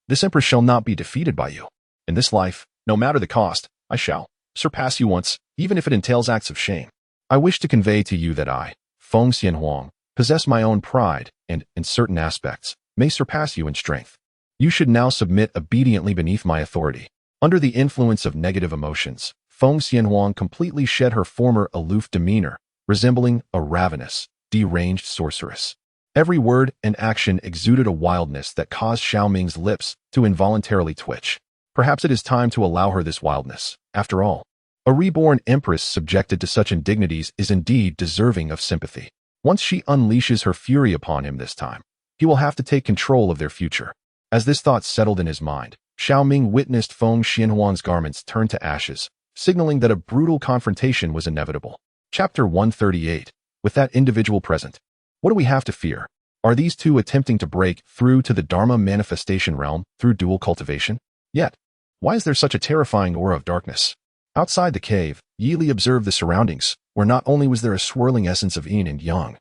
this empress shall not be defeated by you. In this life, no matter the cost, I shall surpass you once, even if it entails acts of shame. I wish to convey to you that I, Feng Xianhuang, possess my own pride and, in certain aspects, may surpass you in strength. You should now submit obediently beneath my authority. Under the influence of negative emotions, Feng Xianhuang completely shed her former aloof demeanor, resembling a ravenous, deranged sorceress. Every word and action exuded a wildness that caused Xiao Ming's lips to involuntarily twitch. Perhaps it is time to allow her this wildness. After all, a reborn empress subjected to such indignities is indeed deserving of sympathy. Once she unleashes her fury upon him this time, he will have to take control of their future. As this thought settled in his mind, Xiao Ming witnessed Feng Xianhuang's garments turn to ashes, signaling that a brutal confrontation was inevitable. Chapter 138. With that individual present, what do we have to fear? Are these two attempting to break through to the Dharma manifestation realm through dual cultivation? Yet, why is there such a terrifying aura of darkness? Outside the cave, Yi Li observed the surroundings, where not only was there a swirling essence of yin and yang,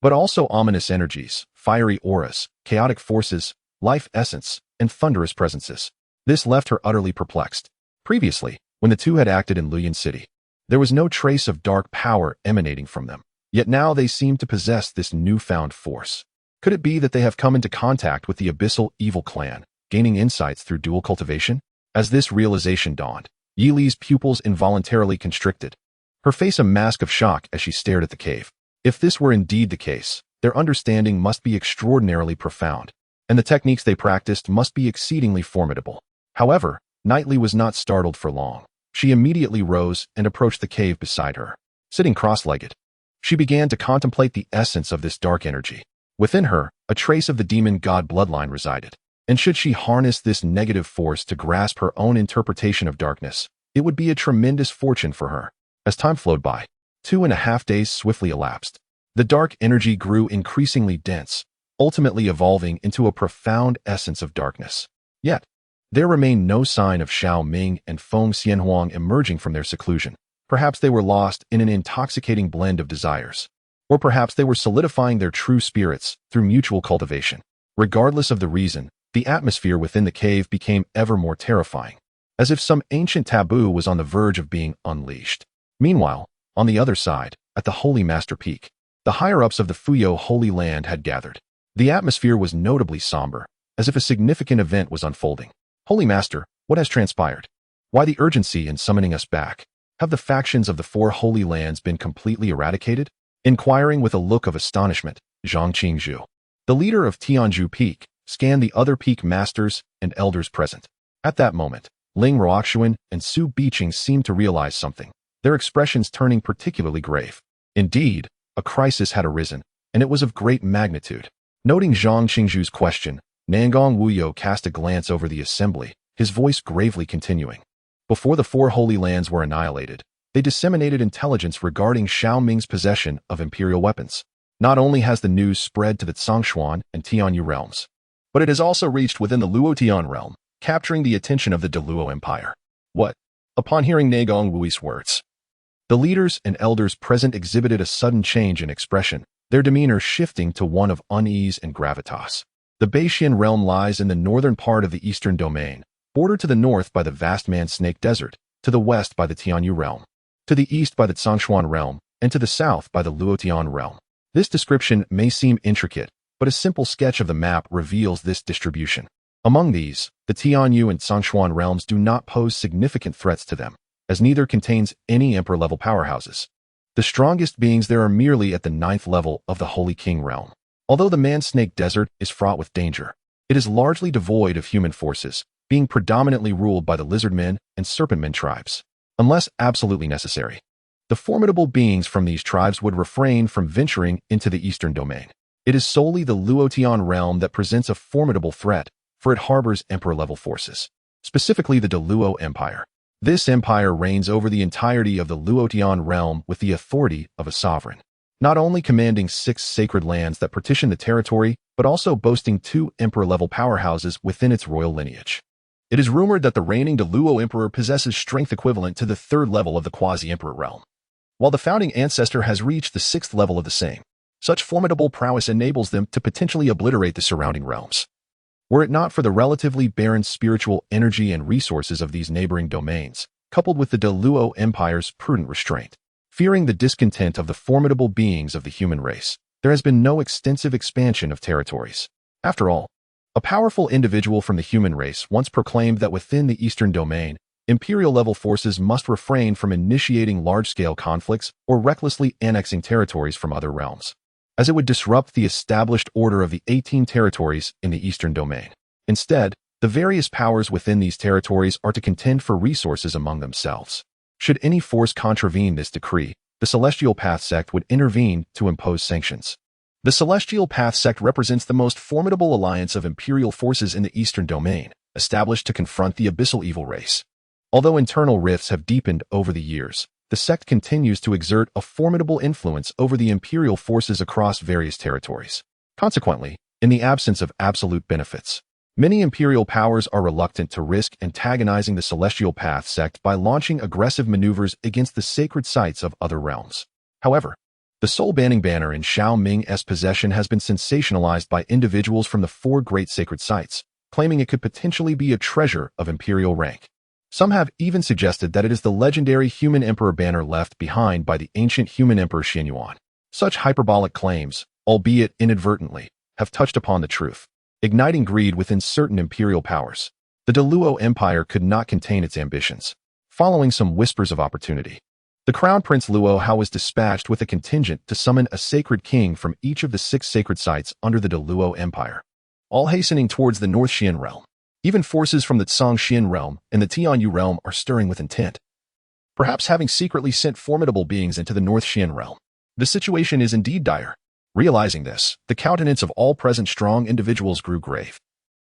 but also ominous energies, fiery auras, chaotic forces, life essence, and thunderous presences. This left her utterly perplexed. Previously, when the two had acted in Luyan City, there was no trace of dark power emanating from them. Yet now they seem to possess this newfound force. Could it be that they have come into contact with the abyssal evil clan, gaining insights through dual cultivation? As this realization dawned, Yi Li's pupils involuntarily constricted, her face a mask of shock as she stared at the cave. If this were indeed the case, their understanding must be extraordinarily profound, and the techniques they practiced must be exceedingly formidable. However, Knightley was not startled for long. She immediately rose and approached the cave beside her. Sitting cross-legged, she began to contemplate the essence of this dark energy. Within her, a trace of the demon god bloodline resided, and should she harness this negative force to grasp her own interpretation of darkness, it would be a tremendous fortune for her. As time flowed by, 2.5 days swiftly elapsed. The dark energy grew increasingly dense, ultimately evolving into a profound essence of darkness. Yet, there remained no sign of Xiao Ming and Feng Xianhuang emerging from their seclusion. Perhaps they were lost in an intoxicating blend of desires. Or perhaps they were solidifying their true spirits through mutual cultivation. Regardless of the reason, the atmosphere within the cave became ever more terrifying, as if some ancient taboo was on the verge of being unleashed. Meanwhile, on the other side, at the Holy Master Peak, the higher-ups of the Fuyo Holy Land had gathered. The atmosphere was notably somber, as if a significant event was unfolding. Holy Master, what has transpired? Why the urgency in summoning us back? Have the factions of the 4 Holy Lands been completely eradicated? Inquiring with a look of astonishment, Zhang Qingzhu, the leader of Tianzhu Peak, scanned the other peak masters and elders present. At that moment, Ling Ruoxuan and Su Biqing seemed to realize something, their expressions turning particularly grave. Indeed, a crisis had arisen, and it was of great magnitude. Noting Zhang Qingzhu's question, Nangong Wuyo cast a glance over the assembly, his voice gravely continuing. Before the 4 Holy Lands were annihilated, they disseminated intelligence regarding Xiao Ming's possession of imperial weapons. Not only has the news spread to the Zhongshuan and Tianyu realms, but it has also reached within the Luotian realm, capturing the attention of the Deluo Empire. What? Upon hearing Nagong Wui's words, the leaders and elders present exhibited a sudden change in expression, their demeanor shifting to one of unease and gravitas. The Baixian realm lies in the northern part of the eastern domain, bordered to the north by the vast Man-Snake Desert, to the west by the Tianyu realm, to the east by the Zhongshuan realm, and to the south by the Luotian realm. This description may seem intricate, but a simple sketch of the map reveals this distribution. Among these, the Tianyu and Zhongshuan realms do not pose significant threats to them, as neither contains any emperor-level powerhouses. The strongest beings there are merely at the 9th level of the Holy King realm. Although the Man-Snake Desert is fraught with danger, it is largely devoid of human forces, being predominantly ruled by the Lizardmen and Serpentmen tribes. Unless absolutely necessary, the formidable beings from these tribes would refrain from venturing into the eastern domain. It is solely the Luotian realm that presents a formidable threat, for it harbors emperor-level forces, specifically the Deluo Empire. This empire reigns over the entirety of the Luotian realm with the authority of a sovereign, not only commanding 6 sacred lands that partition the territory, but also boasting 2 emperor-level powerhouses within its royal lineage. It is rumored that the reigning Deluo Emperor possesses strength equivalent to the 3rd level of the quasi-emperor realm, while the founding ancestor has reached the 6th level of the same. Such formidable prowess enables them to potentially obliterate the surrounding realms. Were it not for the relatively barren spiritual energy and resources of these neighboring domains, coupled with the Deluo Empire's prudent restraint, fearing the discontent of the formidable beings of the human race, there has been no extensive expansion of territories. After all, a powerful individual from the human race once proclaimed that within the eastern domain, imperial-level forces must refrain from initiating large-scale conflicts or recklessly annexing territories from other realms, as it would disrupt the established order of the 18 territories in the eastern domain. Instead, the various powers within these territories are to contend for resources among themselves. Should any force contravene this decree, the Celestial Path sect would intervene to impose sanctions. The Celestial Path sect represents the most formidable alliance of imperial forces in the eastern domain, established to confront the abyssal evil race. Although internal rifts have deepened over the years, the sect continues to exert a formidable influence over the imperial forces across various territories. Consequently, in the absence of absolute benefits, many imperial powers are reluctant to risk antagonizing the Celestial Path sect by launching aggressive maneuvers against the sacred sites of other realms. However, the soul-banning banner in Xiao Ming's possession has been sensationalized by individuals from the 4 great sacred sites, claiming it could potentially be a treasure of imperial rank. Some have even suggested that it is the legendary human emperor banner left behind by the ancient human emperor Xianyuan. Such hyperbolic claims, albeit inadvertently, have touched upon the truth, igniting greed within certain imperial powers. The Deluo Empire could not contain its ambitions. Following some whispers of opportunity, the Crown Prince Luo Hao was dispatched with a contingent to summon a sacred king from each of the 6 sacred sites under the Deluo Empire, all hastening towards the North Xian realm. Even forces from the Tsang Xian realm and the Tianyu realm are stirring with intent, perhaps having secretly sent formidable beings into the North Xian realm. The situation is indeed dire. Realizing this, the countenance of all present strong individuals grew grave,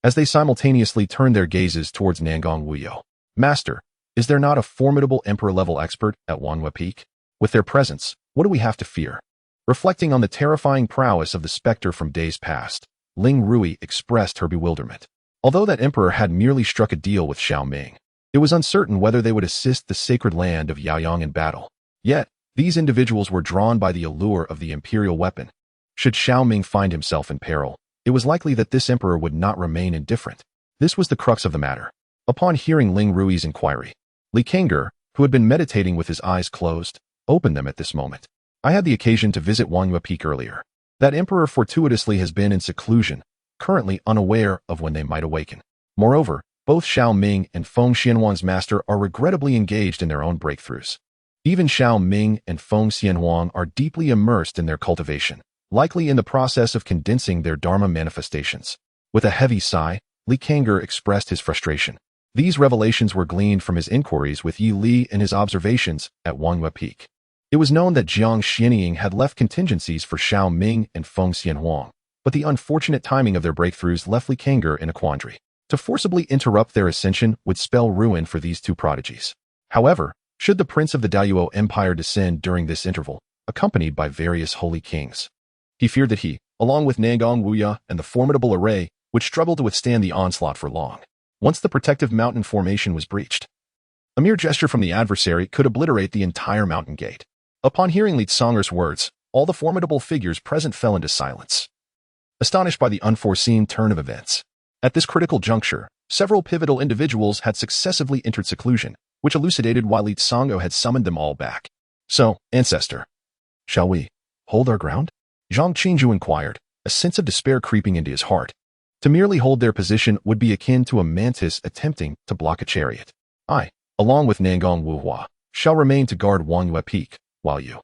as they simultaneously turned their gazes towards Nangong Wuyo. Master, is there not a formidable emperor-level expert at Wanhua Peak? With their presence, what do we have to fear? Reflecting on the terrifying prowess of the specter from days past, Ling Rui expressed her bewilderment. Although that emperor had merely struck a deal with Xiao Ming, it was uncertain whether they would assist the sacred land of Yaoyang in battle. Yet, these individuals were drawn by the allure of the imperial weapon. Should Xiao Ming find himself in peril, it was likely that this emperor would not remain indifferent. This was the crux of the matter. Upon hearing Ling Rui's inquiry, Li Kang'er, who had been meditating with his eyes closed, opened them at this moment. I had the occasion to visit Wanhua Peak earlier. That emperor fortuitously has been in seclusion, currently unaware of when they might awaken. Moreover, both Xiao Ming and Feng Xianhuang's master are regrettably engaged in their own breakthroughs. Even Xiao Ming and Feng Xianhuang are deeply immersed in their cultivation, likely in the process of condensing their Dharma manifestations. With a heavy sigh, Li Kang'er expressed his frustration. These revelations were gleaned from his inquiries with Yi Li and his observations at Wanhua Peak. It was known that Jiang Xianying had left contingencies for Xiao Ming and Feng Xianhuang, but the unfortunate timing of their breakthroughs left Li Kang'er in a quandary. To forcibly interrupt their ascension would spell ruin for these 2 prodigies. However, should the prince of the Daiyuo Empire descend during this interval, accompanied by various holy kings, he feared that he, along with Nangong Wuya and the formidable array, would struggle to withstand the onslaught for long. Once the protective mountain formation was breached, a mere gesture from the adversary could obliterate the entire mountain gate. Upon hearing Li Tsonger's words, all the formidable figures present fell into silence, astonished by the unforeseen turn of events. At this critical juncture, several pivotal individuals had successively entered seclusion, which elucidated why Li Tsongo had summoned them all back. So, ancestor, shall we hold our ground? Zhang Qingzhu inquired, a sense of despair creeping into his heart. To merely hold their position would be akin to a mantis attempting to block a chariot. I, along with Nangong Wuhua, shall remain to guard Wanhua Peak, while you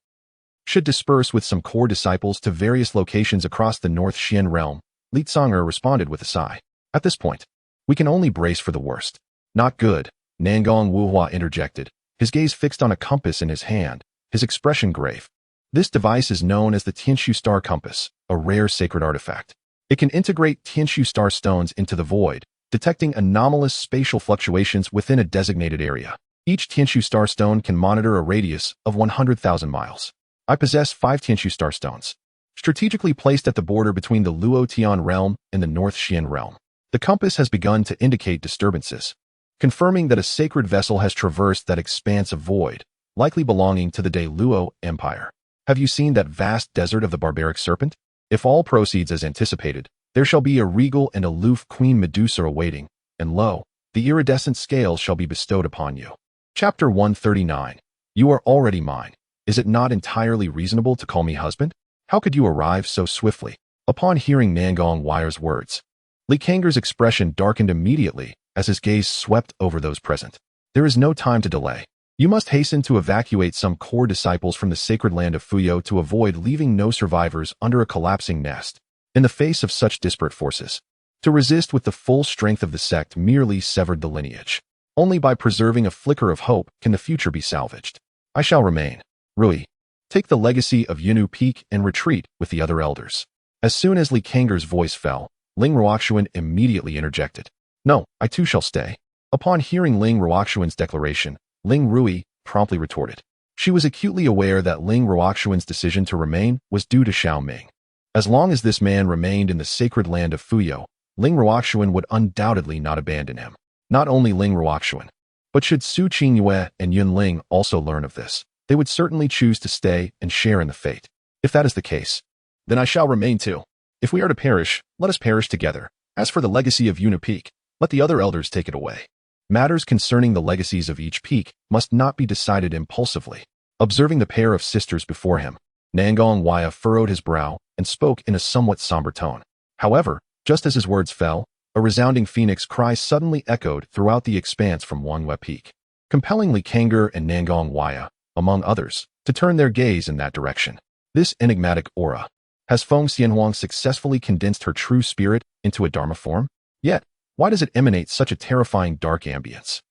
should disperse with some core disciples to various locations across the North Xian realm. Li Tsonger responded with a sigh. At this point, we can only brace for the worst. Not good, Nangong Wuhua interjected, his gaze fixed on a compass in his hand, his expression grave. This device is known as the Tianshu Star Compass, a rare sacred artifact. It can integrate Tianshu star stones into the void, detecting anomalous spatial fluctuations within a designated area. Each Tianshu star stone can monitor a radius of 100,000 miles. I possess 5 Tianshu star stones, strategically placed at the border between the Luo Tian realm and the North Xian realm. The compass has begun to indicate disturbances, confirming that a sacred vessel has traversed that expanse of void, likely belonging to the De Luo Empire. Have you seen that vast desert of the barbaric serpent? If all proceeds as anticipated, there shall be a regal and aloof Queen Medusa awaiting, and lo, the iridescent scales shall be bestowed upon you. Chapter 139. You are already mine. Is it not entirely reasonable to call me husband? How could you arrive so swiftly? Upon hearing Nangong Wire's words, Li Kang'er's expression darkened immediately as his gaze swept over those present. There is no time to delay. You must hasten to evacuate some core disciples from the sacred land of Fuyo to avoid leaving no survivors under a collapsing nest. In the face of such disparate forces, to resist with the full strength of the sect merely severed the lineage. Only by preserving a flicker of hope can the future be salvaged. I shall remain. Rui, take the legacy of Yunu Peak and retreat with the other elders. As soon as Li Kang'er's voice fell, Ling Ruoxuan immediately interjected. No, I too shall stay. Upon hearing Ling Ruoxuan's declaration, Ling Rui promptly retorted. She was acutely aware that Ling Ruoxuan's decision to remain was due to Xiao Ming. As long as this man remained in the sacred land of Fuyo, Ling Ruoxuan would undoubtedly not abandon him. Not only Ling Ruoxuan, but should Su Qingyue and Yun Ling also learn of this, they would certainly choose to stay and share in the fate. If that is the case, then I shall remain too. If we are to perish, let us perish together. As for the legacy of Yunu Peak, let the other elders take it away. Matters concerning the legacies of each peak must not be decided impulsively. Observing the pair of sisters before him, Nangong Waya furrowed his brow and spoke in a somewhat somber tone. However, just as his words fell, a resounding phoenix cry suddenly echoed throughout the expanse from Wangyue Peak, compelling Li Kang'er and Nangong Waya, among others, to turn their gaze in that direction. This enigmatic aura. Has Feng Xianhuang successfully condensed her true spirit into a Dharma form? Yet, why does it emanate such a terrifying dark ambience?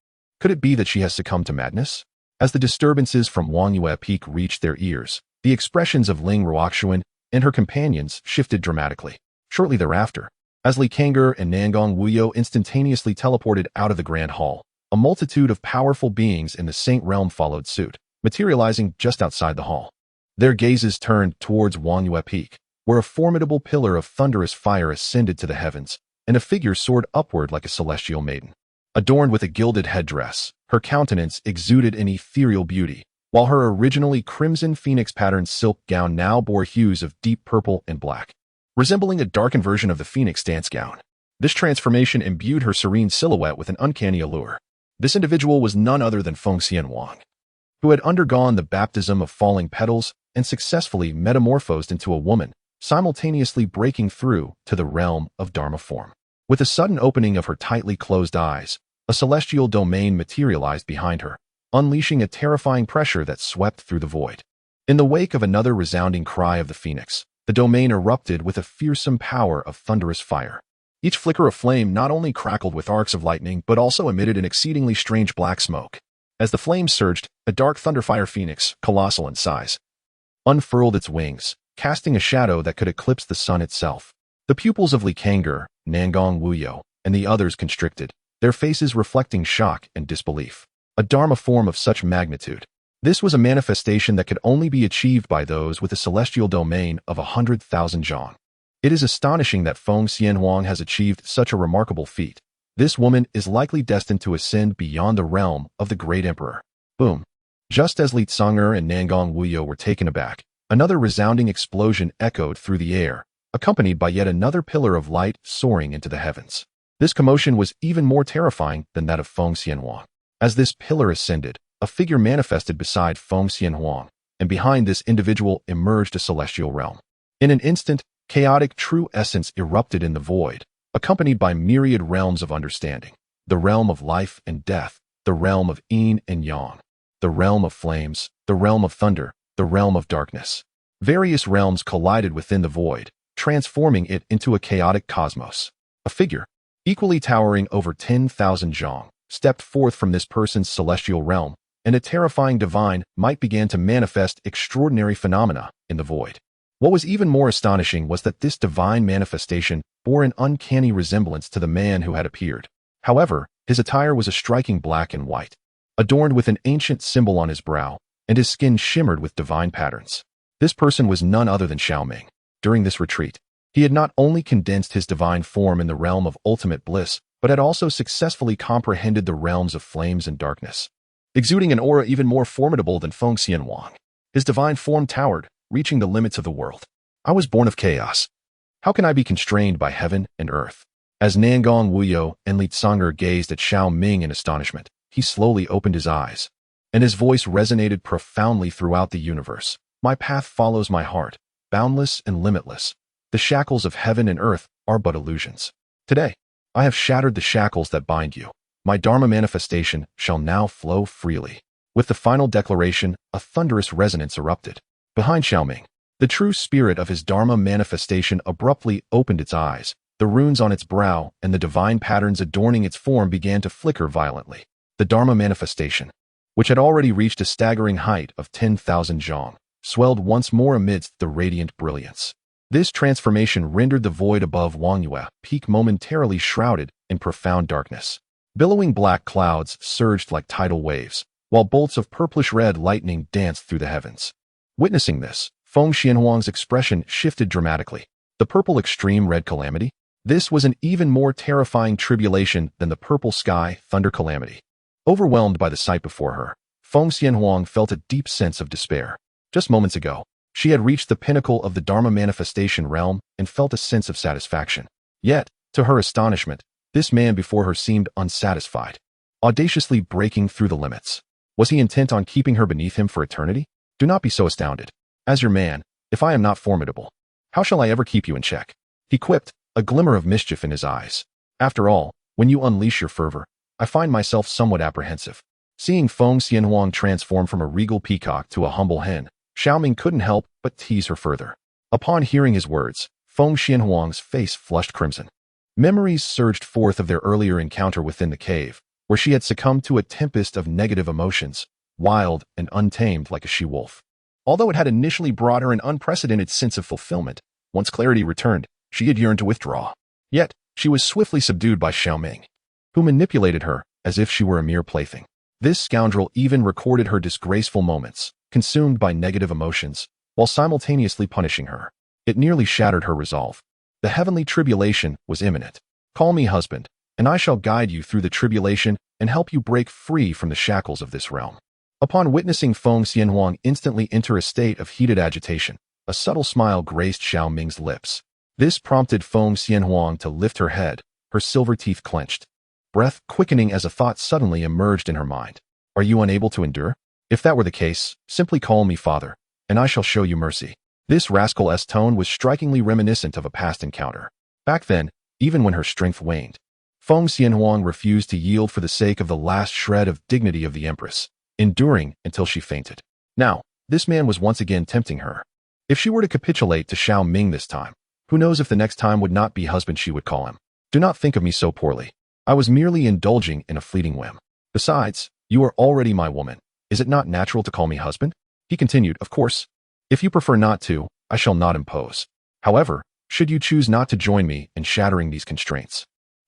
Could it be that she has succumbed to madness? As the disturbances from Wangyue Peak reached their ears, the expressions of Ling Ruoxuan and her companions shifted dramatically. Shortly thereafter, as Li Kang'er and Nangong Wuyo instantaneously teleported out of the Grand Hall, a multitude of powerful beings in the Saint Realm followed suit, materializing just outside the hall. Their gazes turned towards Wangyue Peak, where a formidable pillar of thunderous fire ascended to the heavens, and a figure soared upward like a celestial maiden. Adorned with a gilded headdress, her countenance exuded an ethereal beauty, while her originally crimson phoenix-patterned silk gown now bore hues of deep purple and black, resembling a darkened version of the phoenix dance gown. This transformation imbued her serene silhouette with an uncanny allure. This individual was none other than Feng Xianhuang, who had undergone the baptism of falling petals and successfully metamorphosed into a woman, simultaneously breaking through to the realm of Dharma form. With a sudden opening of her tightly closed eyes, a celestial domain materialized behind her, unleashing a terrifying pressure that swept through the void. In the wake of another resounding cry of the phoenix, the domain erupted with a fearsome power of thunderous fire. Each flicker of flame not only crackled with arcs of lightning but also emitted an exceedingly strange black smoke. As the flames surged, a dark thunderfire phoenix, colossal in size, unfurled its wings, casting a shadow that could eclipse the sun itself. The pupils of Li Kang'er, Nangong Wuyo, and the others constricted, their faces reflecting shock and disbelief. A Dharma form of such magnitude. This was a manifestation that could only be achieved by those with a celestial domain of 100,000 zhang. It is astonishing that Feng Xianhuang has achieved such a remarkable feat. This woman is likely destined to ascend beyond the realm of the great emperor. Boom. Just as Li Tsang'er and Nangong Wuyo were taken aback, another resounding explosion echoed through the air, accompanied by yet another pillar of light soaring into the heavens. This commotion was even more terrifying than that of Feng Xianhuang. As this pillar ascended, a figure manifested beside Feng Xianhuang, and behind this individual emerged a celestial realm. In an instant, chaotic true essence erupted in the void, accompanied by myriad realms of understanding. The realm of life and death, the realm of yin and yang, the realm of flames, the realm of thunder, the realm of darkness. Various realms collided within the void, transforming it into a chaotic cosmos. A figure, equally towering over 10,000 zhang, stepped forth from this person's celestial realm, and a terrifying divine might began to manifest extraordinary phenomena in the void. What was even more astonishing was that this divine manifestation bore an uncanny resemblance to the man who had appeared. However, his attire was a striking black and white, adorned with an ancient symbol on his brow, and his skin shimmered with divine patterns. This person was none other than Xiao Ming. During this retreat, he had not only condensed his divine form in the realm of ultimate bliss, but had also successfully comprehended the realms of flames and darkness, exuding an aura even more formidable than Feng Xianhuang. His divine form towered, reaching the limits of the world. I was born of chaos. How can I be constrained by heaven and earth? As Nangong Wuyo and Li Tsang'er gazed at Xiao Ming in astonishment, he slowly opened his eyes, and his voice resonated profoundly throughout the universe. My path follows my heart, boundless and limitless. The shackles of heaven and earth are but illusions. Today, I have shattered the shackles that bind you. My Dharma manifestation shall now flow freely. With the final declaration, a thunderous resonance erupted. Behind Xiao Ming, the true spirit of his Dharma manifestation abruptly opened its eyes. The runes on its brow and the divine patterns adorning its form began to flicker violently. The Dharma manifestation, which had already reached a staggering height of 10,000 zhang, swelled once more amidst the radiant brilliance. This transformation rendered the void above Wangyue Peak momentarily shrouded in profound darkness. Billowing black clouds surged like tidal waves, while bolts of purplish-red lightning danced through the heavens. Witnessing this, Feng Xianhuang's expression shifted dramatically. The purple extreme red calamity? This was an even more terrifying tribulation than the purple sky thunder calamity. Overwhelmed by the sight before her, Feng Xianhuang felt a deep sense of despair. Just moments ago, she had reached the pinnacle of the Dharma manifestation realm and felt a sense of satisfaction. Yet, to her astonishment, this man before her seemed unsatisfied, audaciously breaking through the limits. Was he intent on keeping her beneath him for eternity? Do not be so astounded. As your man, If I am not formidable, how shall I ever keep you in check? He quipped, a glimmer of mischief in his eyes. After all, when you unleash your fervor, I find myself somewhat apprehensive. Seeing Feng Xianhuang transform from a regal peacock to a humble hen, Xiao Ming couldn't help but tease her further. Upon hearing his words, Feng Xianhuang's face flushed crimson. Memories surged forth of their earlier encounter within the cave, where she had succumbed to a tempest of negative emotions, wild and untamed like a she-wolf. Although it had initially brought her an unprecedented sense of fulfillment, once clarity returned, she had yearned to withdraw. Yet, she was swiftly subdued by Xiao Ming, who manipulated her as if she were a mere plaything. This scoundrel even recorded her disgraceful moments, consumed by negative emotions, while simultaneously punishing her. It nearly shattered her resolve. The heavenly tribulation was imminent. Call me husband, and I shall guide you through the tribulation and help you break free from the shackles of this realm. Upon witnessing Feng Xianhuang instantly enter a state of heated agitation, a subtle smile graced Xiao Ming's lips. This prompted Feng Xianhuang to lift her head, her silver teeth clenched. Breath quickening as a thought suddenly emerged in her mind. Are you unable to endure? If that were the case, simply call me father, and I shall show you mercy. This rascal's tone was strikingly reminiscent of a past encounter. Back then, even when her strength waned, Feng Xianhuang refused to yield for the sake of the last shred of dignity of the empress, enduring until she fainted. Now, this man was once again tempting her. If she were to capitulate to Xiao Ming this time, who knows if the next time would not be husband she would call him. Do not think of me so poorly. I was merely indulging in a fleeting whim. Besides, you are already my woman. Is it not natural to call me husband? He continued, of course. If you prefer not to, I shall not impose. However, should you choose not to join me in shattering these constraints,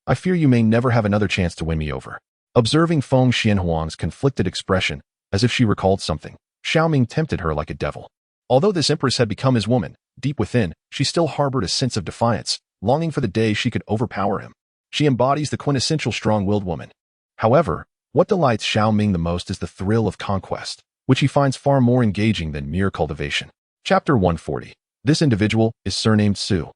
I fear you may never have another chance to win me over. Observing Feng Xianhuang's conflicted expression, as if she recalled something, Xiao Ming tempted her like a devil. Although this empress had become his woman, deep within, she still harbored a sense of defiance, longing for the day she could overpower him. She embodies the quintessential strong-willed woman. However, what delights Xiao Ming the most is the thrill of conquest, which he finds far more engaging than mere cultivation. Chapter 140. This individual is surnamed Su.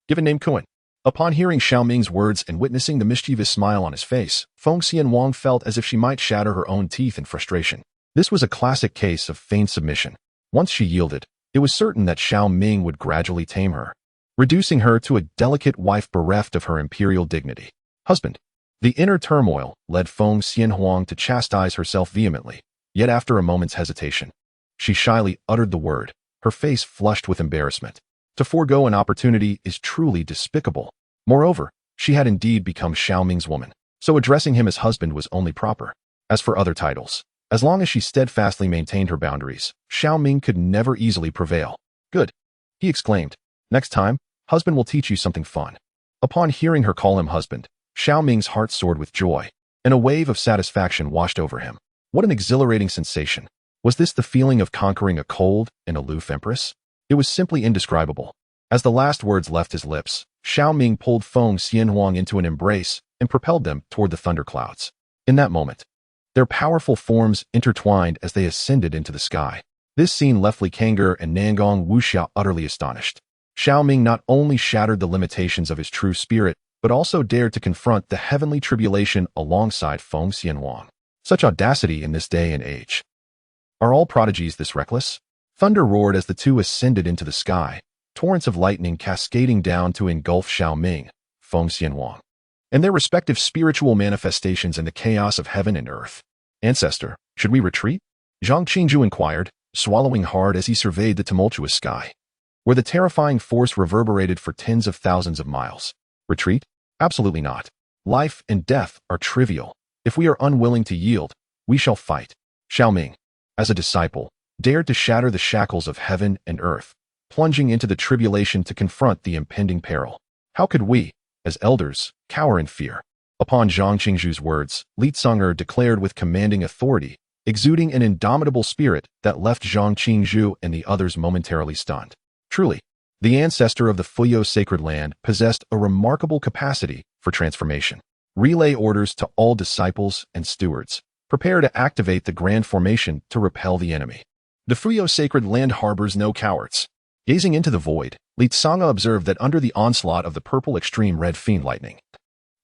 Given name Kuan. Upon hearing Xiao Ming's words and witnessing the mischievous smile on his face, Feng Xianhuang felt as if she might shatter her own teeth in frustration. This was a classic case of feigned submission. Once she yielded, it was certain that Xiao Ming would gradually tame her, reducing her to a delicate wife bereft of her imperial dignity. Husband. The inner turmoil led Feng Xianhuang to chastise herself vehemently, yet after a moment's hesitation, she shyly uttered the word, her face flushed with embarrassment. To forego an opportunity is truly despicable. Moreover, she had indeed become Xiao Ming's woman, so addressing him as husband was only proper. As for other titles, as long as she steadfastly maintained her boundaries, Xiao Ming could never easily prevail. Good, he exclaimed. Next time, husband will teach you something fun. Upon hearing her call him husband, Xiao Ming's heart soared with joy, and a wave of satisfaction washed over him. What an exhilarating sensation. Was this the feeling of conquering a cold and aloof empress? It was simply indescribable. As the last words left his lips, Xiao Ming pulled Feng Xianhuang into an embrace and propelled them toward the thunderclouds. In that moment, their powerful forms intertwined as they ascended into the sky. This scene left Li Kang'er and Nangong Wuxiao utterly astonished. Xiao Ming not only shattered the limitations of his true spirit, but also dared to confront the heavenly tribulation alongside Feng Xianhuang. Such audacity in this day and age. Are all prodigies this reckless? Thunder roared as the two ascended into the sky, torrents of lightning cascading down to engulf Xiao Ming, Feng Xianhuang, and their respective spiritual manifestations in the chaos of heaven and earth. Ancestor, should we retreat? Zhang Qingzhu inquired, swallowing hard as he surveyed the tumultuous sky, where the terrifying force reverberated for tens of thousands of miles. Retreat? Absolutely not. Life and death are trivial. If we are unwilling to yield, we shall fight. Xiao Ming, as a disciple, dared to shatter the shackles of heaven and earth, plunging into the tribulation to confront the impending peril. How could we, as elders, cower in fear? Upon Zhang Qingzhu's words, Li Tsong'er declared with commanding authority, exuding an indomitable spirit that left Zhang Qingzhu and the others momentarily stunned. Truly, the ancestor of the Fuyo sacred land possessed a remarkable capacity for transformation. Relay orders to all disciples and stewards. Prepare to activate the grand formation to repel the enemy. The Fuyo sacred land harbors no cowards. Gazing into the void, Li Tsong'er observed that under the onslaught of the purple extreme red fiend lightning,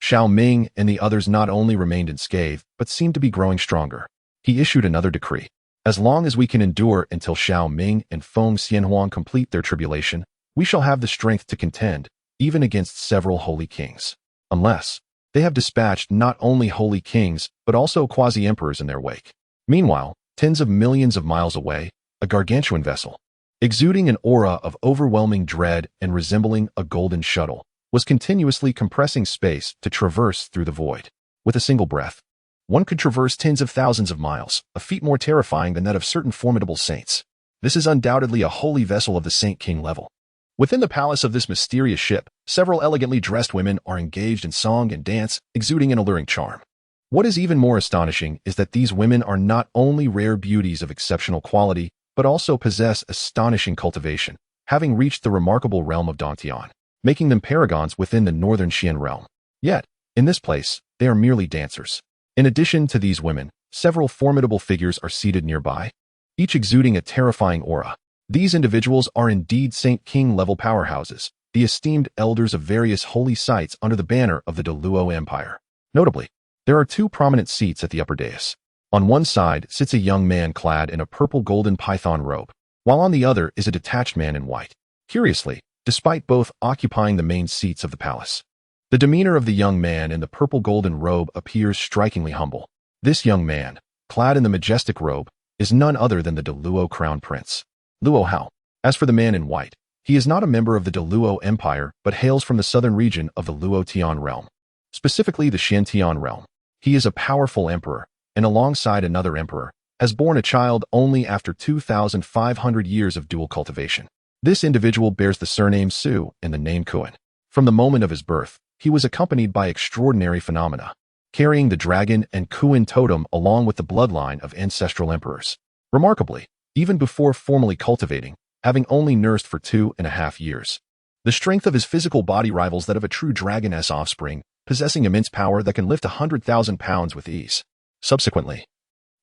Xiao Ming and the others not only remained unscathed, but seemed to be growing stronger. He issued another decree. As long as we can endure until Xiao Ming and Feng Xianhuang complete their tribulation, we shall have the strength to contend, even against several holy kings. Unless they have dispatched not only holy kings, but also quasi-emperors in their wake. Meanwhile, tens of millions of miles away, a gargantuan vessel, exuding an aura of overwhelming dread and resembling a golden shuttle, was continuously compressing space to traverse through the void. With a single breath, one could traverse tens of thousands of miles, a feat more terrifying than that of certain formidable saints. This is undoubtedly a holy vessel of the Saint King level. Within the palace of this mysterious ship, several elegantly dressed women are engaged in song and dance, exuding an alluring charm. What is even more astonishing is that these women are not only rare beauties of exceptional quality, but also possess astonishing cultivation, having reached the remarkable realm of Dongtian, making them paragons within the northern Xian realm. Yet, in this place, they are merely dancers. In addition to these women, several formidable figures are seated nearby, each exuding a terrifying aura. These individuals are indeed Saint King-level powerhouses, the esteemed elders of various holy sites under the banner of the Deluo Empire. Notably, there are two prominent seats at the upper dais. On one side sits a young man clad in a purple-golden python robe, while on the other is a detached man in white. Curiously, despite both occupying the main seats of the palace, the demeanor of the young man in the purple-golden robe appears strikingly humble. This young man, clad in the majestic robe, is none other than the Deluo Crown Prince, Luo Hao. As for the man in white, he is not a member of the Deluo Empire but hails from the southern region of the Luo Tian realm, specifically the Xiantian realm. He is a powerful emperor, and alongside another emperor, has borne a child only after 2,500 years of dual cultivation. This individual bears the surname Su and the name Kuan. From the moment of his birth, he was accompanied by extraordinary phenomena, carrying the dragon and Kuan totem along with the bloodline of ancestral emperors. Remarkably, even before formally cultivating, having only nursed for 2.5 years, the strength of his physical body rivals that of a true dragoness offspring, possessing immense power that can lift 100,000 pounds with ease. Subsequently,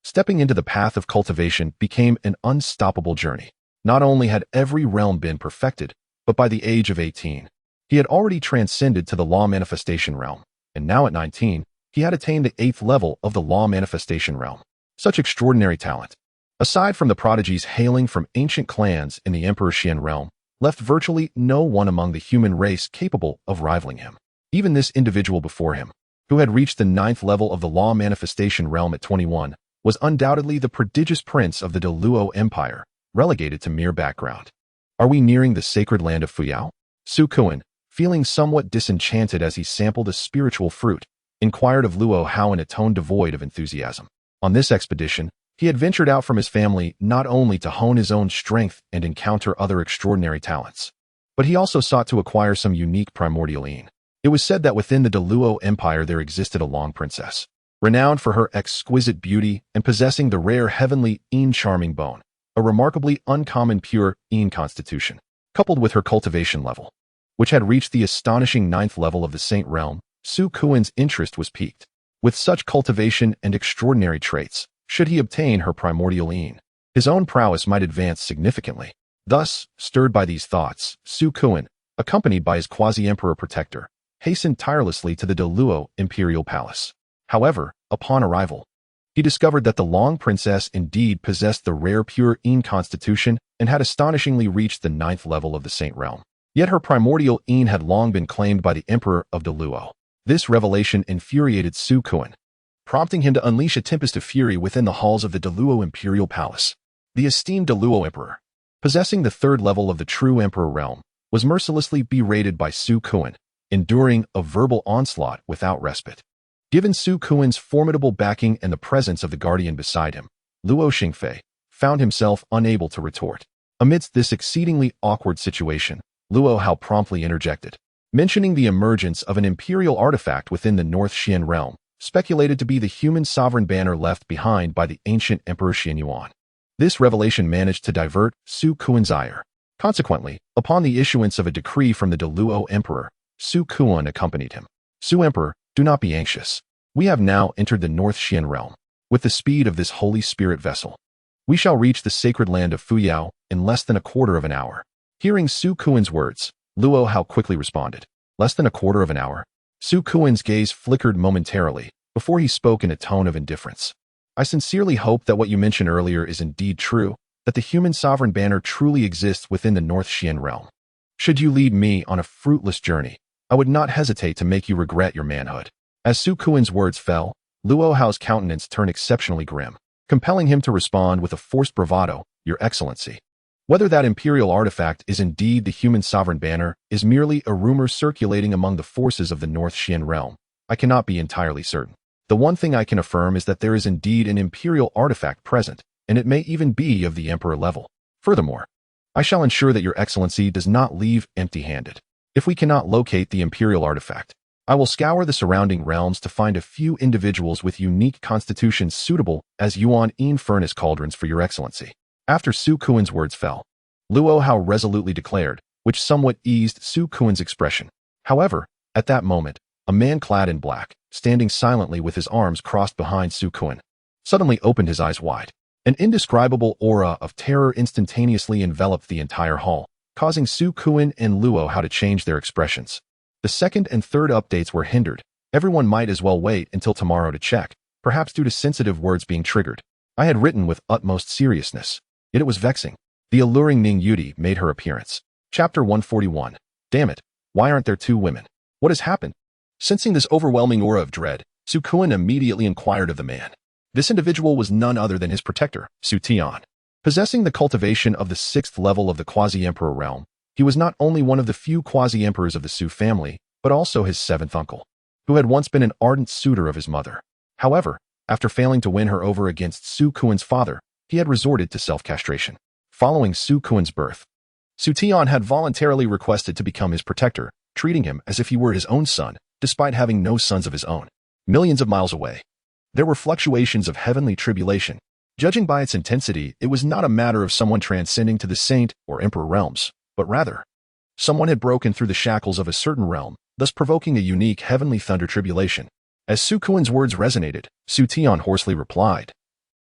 stepping into the path of cultivation became an unstoppable journey. Not only had every realm been perfected, but by the age of 18, he had already transcended to the law manifestation realm, and now at 19, he had attained the 8th level of the law manifestation realm. Such extraordinary talent, aside from the prodigies hailing from ancient clans in the Emperor Xian realm, left virtually no one among the human race capable of rivaling him. Even this individual before him, who had reached the 9th level of the law manifestation realm at 21, was undoubtedly the prodigious prince of the Deluo Empire, relegated to mere background. Are we nearing the sacred land of Fuyao? Su Kuan, feeling somewhat disenchanted as he sampled a spiritual fruit, inquired of Luo Hao in a tone devoid of enthusiasm. On this expedition, he had ventured out from his family not only to hone his own strength and encounter other extraordinary talents, but he also sought to acquire some unique primordial yin. It was said that within the Deluo Empire there existed a long princess, renowned for her exquisite beauty and possessing the rare heavenly yin charming bone, a remarkably uncommon pure yin constitution, coupled with her cultivation level, which had reached the astonishing 9th level of the Saint Realm. Su Kuan's interest was piqued. With such cultivation and extraordinary traits, should he obtain her primordial yin, his own prowess might advance significantly. Thus, stirred by these thoughts, Su Kuan, accompanied by his quasi-emperor protector, hastened tirelessly to the Deluo imperial palace. However, upon arrival, he discovered that the Long Princess indeed possessed the rare pure yin constitution and had astonishingly reached the 9th level of the Saint Realm. Yet her primordial yin had long been claimed by the Emperor of Deluo. This revelation infuriated Su Kuan, prompting him to unleash a tempest of fury within the halls of the Deluo imperial palace. The esteemed Deluo emperor, possessing the 3rd level of the true emperor realm, was mercilessly berated by Su Kuan, enduring a verbal onslaught without respite. Given Su Kuan's formidable backing and the presence of the guardian beside him, Luo Xingfei found himself unable to retort. Amidst this exceedingly awkward situation, Luo Hao promptly interjected, mentioning the emergence of an imperial artifact within the North Xian realm, speculated to be the human sovereign banner left behind by the ancient Emperor Xianyuan. This revelation managed to divert Su Kuan's ire. Consequently, upon the issuance of a decree from the Deluo Emperor, Su Kuan accompanied him. Su Emperor, do not be anxious. We have now entered the North Xian realm. With the speed of this Holy Spirit vessel, we shall reach the sacred land of Fuyao in less than a quarter of an hour. Hearing Su Kuan's words, Luo Hao quickly responded, less than a quarter of an hour? Su Kuan's gaze flickered momentarily before he spoke in a tone of indifference. I sincerely hope that what you mentioned earlier is indeed true, that the human sovereign banner truly exists within the North Xian realm. Should you lead me on a fruitless journey, I would not hesitate to make you regret your manhood." As Su Kuan's words fell, Luo Hao's countenance turned exceptionally grim, compelling him to respond with a forced bravado, "Your Excellency. Whether that imperial artifact is indeed the human sovereign banner is merely a rumor circulating among the forces of the North Xian realm, I cannot be entirely certain. The one thing I can affirm is that there is indeed an imperial artifact present, and it may even be of the emperor level. Furthermore, I shall ensure that your Excellency does not leave empty-handed. If we cannot locate the imperial artifact, I will scour the surrounding realms to find a few individuals with unique constitutions suitable as Yuan-Yin furnace cauldrons for your Excellency." After Su Kuan's words fell, Luo Hao resolutely declared, which somewhat eased Su Kuan's expression. However, at that moment, a man clad in black, standing silently with his arms crossed behind Su Kuan, suddenly opened his eyes wide. An indescribable aura of terror instantaneously enveloped the entire hall, causing Su Kuan and Luo Hao to change their expressions. The second and third updates were hindered. Everyone might as well wait until tomorrow to check, perhaps due to sensitive words being triggered. I had written with utmost seriousness, yet it was vexing. The alluring Ning Yuti made her appearance. Chapter 141. Damn it, why aren't there two women? What has happened? Sensing this overwhelming aura of dread, Su Kuan immediately inquired of the man. This individual was none other than his protector, Su Tian. Possessing the cultivation of the 6th level of the quasi-emperor realm, he was not only one of the few quasi-emperors of the Su family, but also his 7th uncle, who had once been an ardent suitor of his mother. However, after failing to win her over against Su Kuan's father, he had resorted to self-castration. Following Su Kuan's birth, Su Tian had voluntarily requested to become his protector, treating him as if he were his own son, despite having no sons of his own. Millions of miles away, there were fluctuations of heavenly tribulation. Judging by its intensity, it was not a matter of someone transcending to the saint or emperor realms, but rather, someone had broken through the shackles of a certain realm, thus provoking a unique heavenly thunder tribulation. As Su Kuan's words resonated, Su Tian hoarsely replied,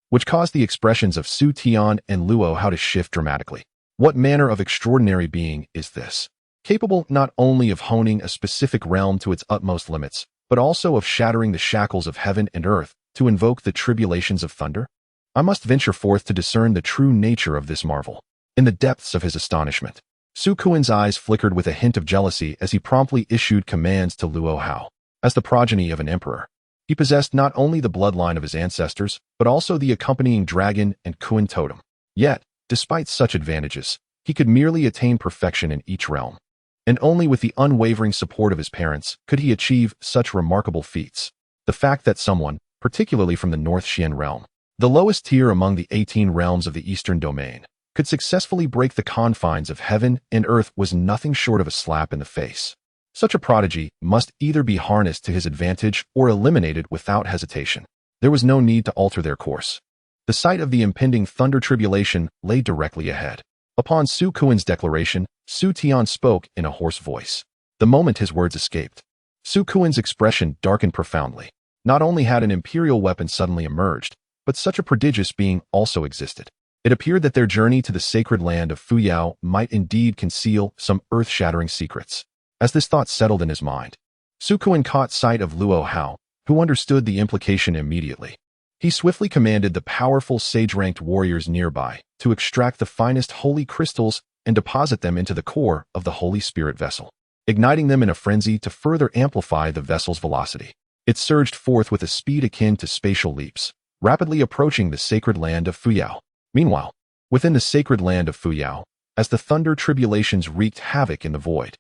which caused the expressions of Su Tian and Luo Hao to shift dramatically. What manner of extraordinary being is this? Capable not only of honing a specific realm to its utmost limits, but also of shattering the shackles of heaven and earth to invoke the tribulations of thunder? I must venture forth to discern the true nature of this marvel. In the depths of his astonishment, Su Kuan's eyes flickered with a hint of jealousy as he promptly issued commands to Luo Hao. As the progeny of an emperor, he possessed not only the bloodline of his ancestors, but also the accompanying dragon and Kuan totem. Yet, despite such advantages, he could merely attain perfection in each realm. And only with the unwavering support of his parents could he achieve such remarkable feats. The fact that someone, particularly from the North Xian realm, the lowest tier among the 18 realms of the Eastern Domain, could successfully break the confines of heaven and earth was nothing short of a slap in the face. Such a prodigy must either be harnessed to his advantage or eliminated without hesitation. There was no need to alter their course. The sight of the impending thunder tribulation lay directly ahead. Upon Su Kuan's declaration, Su Tian spoke in a hoarse voice. The moment his words escaped, Su Kuan's expression darkened profoundly. Not only had an imperial weapon suddenly emerged, but such a prodigious being also existed. It appeared that their journey to the sacred land of Fuyao might indeed conceal some earth-shattering secrets. As this thought settled in his mind, Su Kuan caught sight of Luo Hao, who understood the implication immediately. He swiftly commanded the powerful sage-ranked warriors nearby to extract the finest holy crystals and deposit them into the core of the Holy Spirit vessel, igniting them in a frenzy to further amplify the vessel's velocity. It surged forth with a speed akin to spatial leaps, rapidly approaching the sacred land of Fuyao. Meanwhile, within the sacred land of Fuyao, as the thunder tribulations wreaked havoc in the void,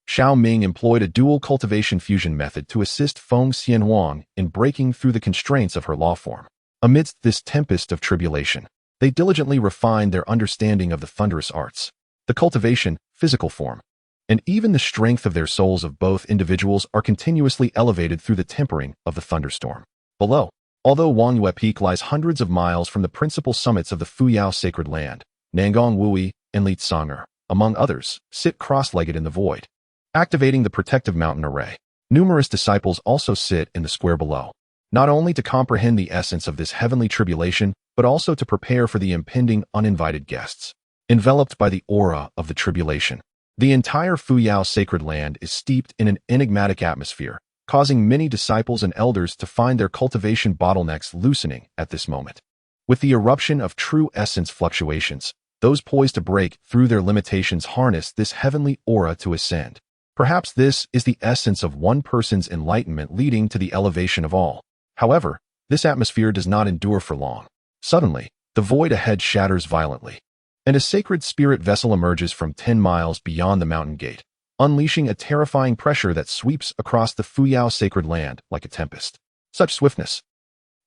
Xiao Ming employed a dual cultivation fusion method to assist Feng Xianhuang in breaking through the constraints of her law form. Amidst this tempest of tribulation, they diligently refined their understanding of the thunderous arts, the cultivation, physical form, and even the strength of their souls of both individuals are continuously elevated through the tempering of the thunderstorm. Below, although Wangyue Peak lies hundreds of miles from the principal summits of the Fuyao sacred land, Nangong Wui and Li Tsonger, among others, sit cross-legged in the void, activating the protective mountain array. Numerous disciples also sit in the square below, not only to comprehend the essence of this heavenly tribulation, but also to prepare for the impending uninvited guests. Enveloped by the aura of the tribulation, the entire Fuyao sacred land is steeped in an enigmatic atmosphere, causing many disciples and elders to find their cultivation bottlenecks loosening at this moment. With the eruption of true essence fluctuations, those poised to break through their limitations harness this heavenly aura to ascend. Perhaps this is the essence of one person's enlightenment leading to the elevation of all. However, this atmosphere does not endure for long. Suddenly, the void ahead shatters violently, and a sacred spirit vessel emerges from 10 miles beyond the mountain gate, unleashing a terrifying pressure that sweeps across the Fuyao sacred land like a tempest. Such swiftness.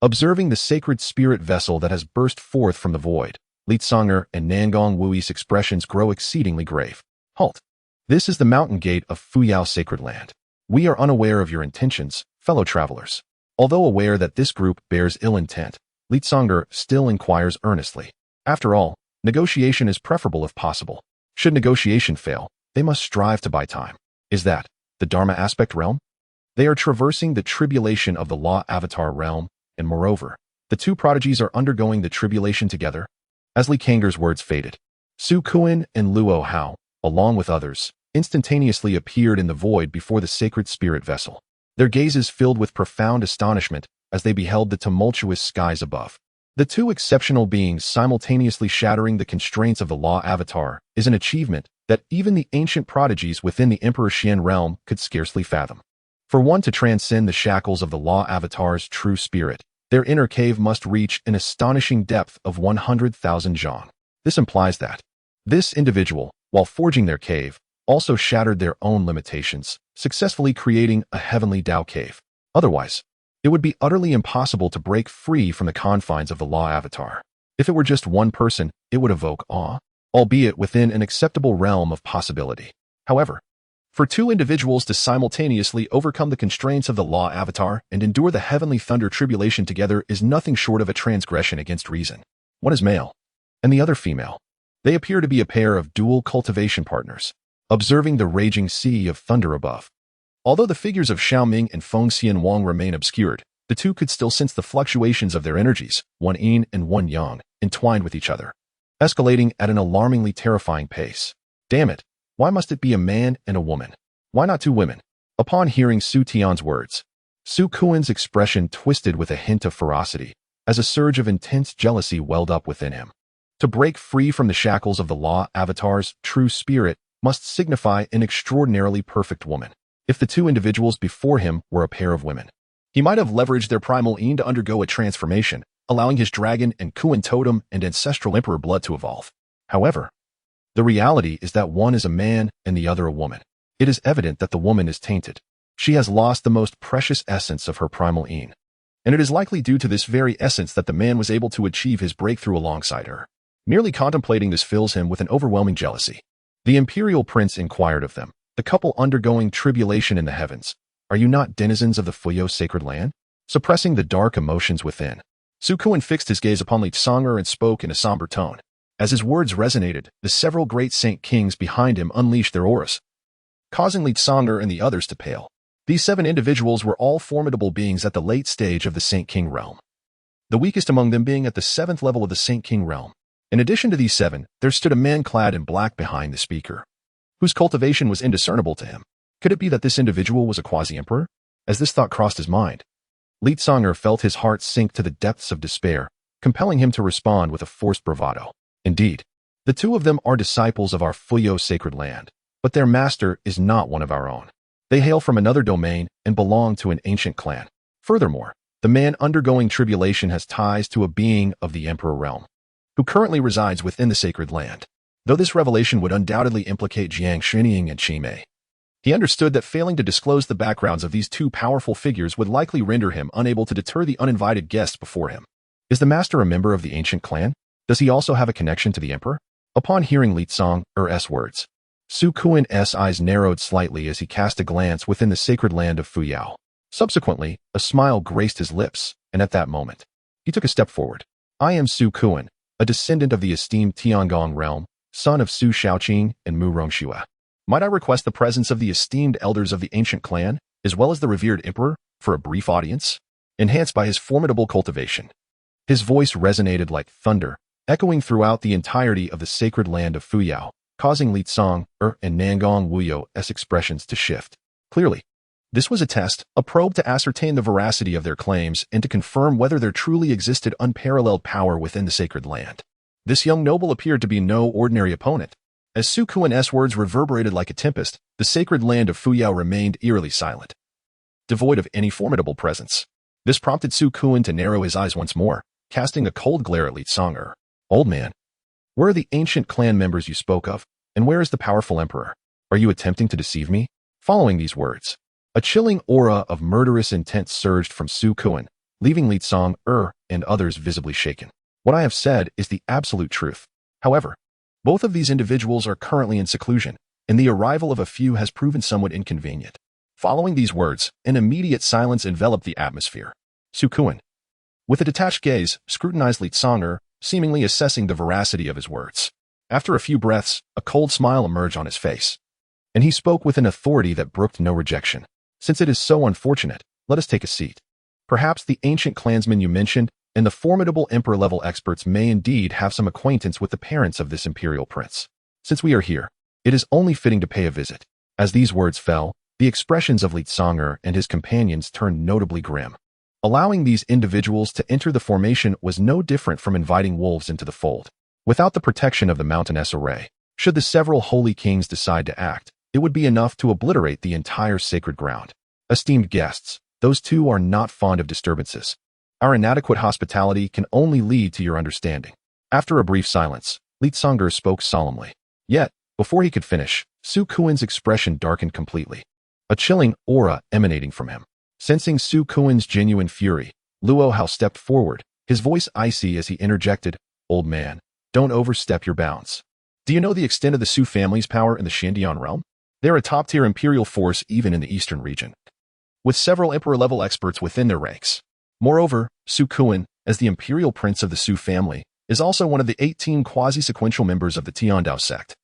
Observing the sacred spirit vessel that has burst forth from the void, Li Tsonger and Nangong Wui's expressions grow exceedingly grave. Halt. This is the mountain gate of Fuyao sacred land. We are unaware of your intentions, fellow travelers. Although aware that this group bears ill intent, Li Tsonger still inquires earnestly. After all, negotiation is preferable if possible. Should negotiation fail, they must strive to buy time. Is that the Dharma aspect realm? They are traversing the tribulation of the law avatar realm, and moreover, the two prodigies are undergoing the tribulation together. As Li Kanger's words faded, Su Kuan and Luo Hao, along with others, instantaneously appeared in the void before the sacred spirit vessel. Their gazes filled with profound astonishment as they beheld the tumultuous skies above. The two exceptional beings simultaneously shattering the constraints of the law avatar is an achievement that even the ancient prodigies within the Emperor Xian realm could scarcely fathom. For one to transcend the shackles of the law avatar's true spirit, their inner cave must reach an astonishing depth of 100,000 zhang. This implies that this individual, while forging their cave, also shattered their own limitations, successfully creating a heavenly Dao cave. Otherwise, it would be utterly impossible to break free from the confines of the law avatar. If it were just one person, it would evoke awe, albeit within an acceptable realm of possibility. However, for two individuals to simultaneously overcome the constraints of the law avatar and endure the heavenly thunder tribulation together is nothing short of a transgression against reason. One is male, and the other female. They appear to be a pair of dual cultivation partners, observing the raging sea of thunder above. Although the figures of Xiao Ming and Feng Xian Wang remain obscured, the two could still sense the fluctuations of their energies, one yin and one yang, entwined with each other, escalating at an alarmingly terrifying pace. Damn it! Why must it be a man and a woman? Why not two women? Upon hearing Su Tian's words, Su Kuan's expression twisted with a hint of ferocity, as a surge of intense jealousy welled up within him. To break free from the shackles of the law avatar's true spirit must signify an extraordinarily perfect woman. If the two individuals before him were a pair of women, he might have leveraged their primal yin to undergo a transformation, allowing his dragon and Kuan totem and ancestral emperor blood to evolve. However, the reality is that one is a man and the other a woman. It is evident that the woman is tainted. She has lost the most precious essence of her primal yin, and it is likely due to this very essence that the man was able to achieve his breakthrough alongside her. Merely contemplating this fills him with an overwhelming jealousy. The imperial prince inquired of them, the couple undergoing tribulation in the heavens, "Are you not denizens of the Fuyao sacred land?" Suppressing the dark emotions within, Su Kuan fixed his gaze upon Li Tsonger and spoke in a somber tone. As his words resonated, the several great saint kings behind him unleashed their auras, causing Li Tsonger and the others to pale. These 7 individuals were all formidable beings at the late stage of the Saint King realm, the weakest among them being at the 7th level of the Saint King realm. In addition to these 7, there stood a man clad in black behind the speaker, whose cultivation was indiscernible to him. Could it be that this individual was a quasi-emperor? As this thought crossed his mind, Li Tsonger felt his heart sink to the depths of despair, compelling him to respond with a forced bravado. Indeed, the two of them are disciples of our Fuyao sacred land, but their master is not one of our own. They hail from another domain and belong to an ancient clan. Furthermore, the man undergoing tribulation has ties to a being of the emperor realm, who currently resides within the sacred land. Though this revelation would undoubtedly implicate Jiang Shinying and Qi Mei, he understood that failing to disclose the backgrounds of these two powerful figures would likely render him unable to deter the uninvited guests before him. Is the master a member of the ancient clan? Does he also have a connection to the emperor? Upon hearing Li Tsonger's words, Su Kuan's eyes narrowed slightly as he cast a glance within the sacred land of Fuyao. Subsequently, a smile graced his lips, and at that moment, he took a step forward. "I am Su Kuan, a descendant of the esteemed Tiangong realm, son of Su Shaoqing and Mu Rongxue. Might I request the presence of the esteemed elders of the ancient clan, as well as the revered emperor, for a brief audience?" Enhanced by his formidable cultivation, his voice resonated like thunder, echoing throughout the entirety of the sacred land of Fuyao, causing Li Tsonger and Nangong Wuyo's expressions to shift. Clearly, This was a test, a probe to ascertain the veracity of their claims and to confirm whether there truly existed unparalleled power within the sacred land. This young noble appeared to be no ordinary opponent. As Su Kuan's words reverberated like a tempest, the sacred land of Fuyao remained eerily silent, devoid of any formidable presence. This prompted Su Kuan to narrow his eyes once more, casting a cold glare at Li Tsong'er. Old man, where are the ancient clan members you spoke of, and where is the powerful emperor? Are you attempting to deceive me? Following these words, a chilling aura of murderous intent surged from Su Kuan, leaving Li Tsong'er and others visibly shaken. What I have said is the absolute truth. However, both of these individuals are currently in seclusion, and the arrival of a few has proven somewhat inconvenient. Following these words, an immediate silence enveloped the atmosphere. Su Kuan, with a detached gaze, scrutinized Li Tsong'er, seemingly assessing the veracity of his words. After a few breaths, a cold smile emerged on his face, and he spoke with an authority that brooked no rejection. Since it is so unfortunate, let us take a seat. Perhaps the ancient clansmen you mentioned and the formidable emperor-level experts may indeed have some acquaintance with the parents of this imperial prince. Since we are here, it is only fitting to pay a visit. As these words fell, the expressions of Li Tsong'er and his companions turned notably grim. Allowing these individuals to enter the formation was no different from inviting wolves into the fold. Without the protection of the mountainous array, should the several holy kings decide to act, it would be enough to obliterate the entire sacred ground. Esteemed guests, those two are not fond of disturbances. Our inadequate hospitality can only lead to your understanding. After a brief silence, Li Tsong'er spoke solemnly. Yet, before he could finish, Su Kuan's expression darkened completely, a chilling aura emanating from him. Sensing Su Kuan's genuine fury, Luo Hao stepped forward, his voice icy as he interjected, "Old man, don't overstep your bounds. Do you know the extent of the Su family's power in the Shandian realm? They're a top-tier imperial force even in the eastern region, with several emperor-level experts within their ranks. Moreover, Su Kuan, as the imperial prince of the Su family, is also one of the 18 quasi-sequential members of the Tiandao sect,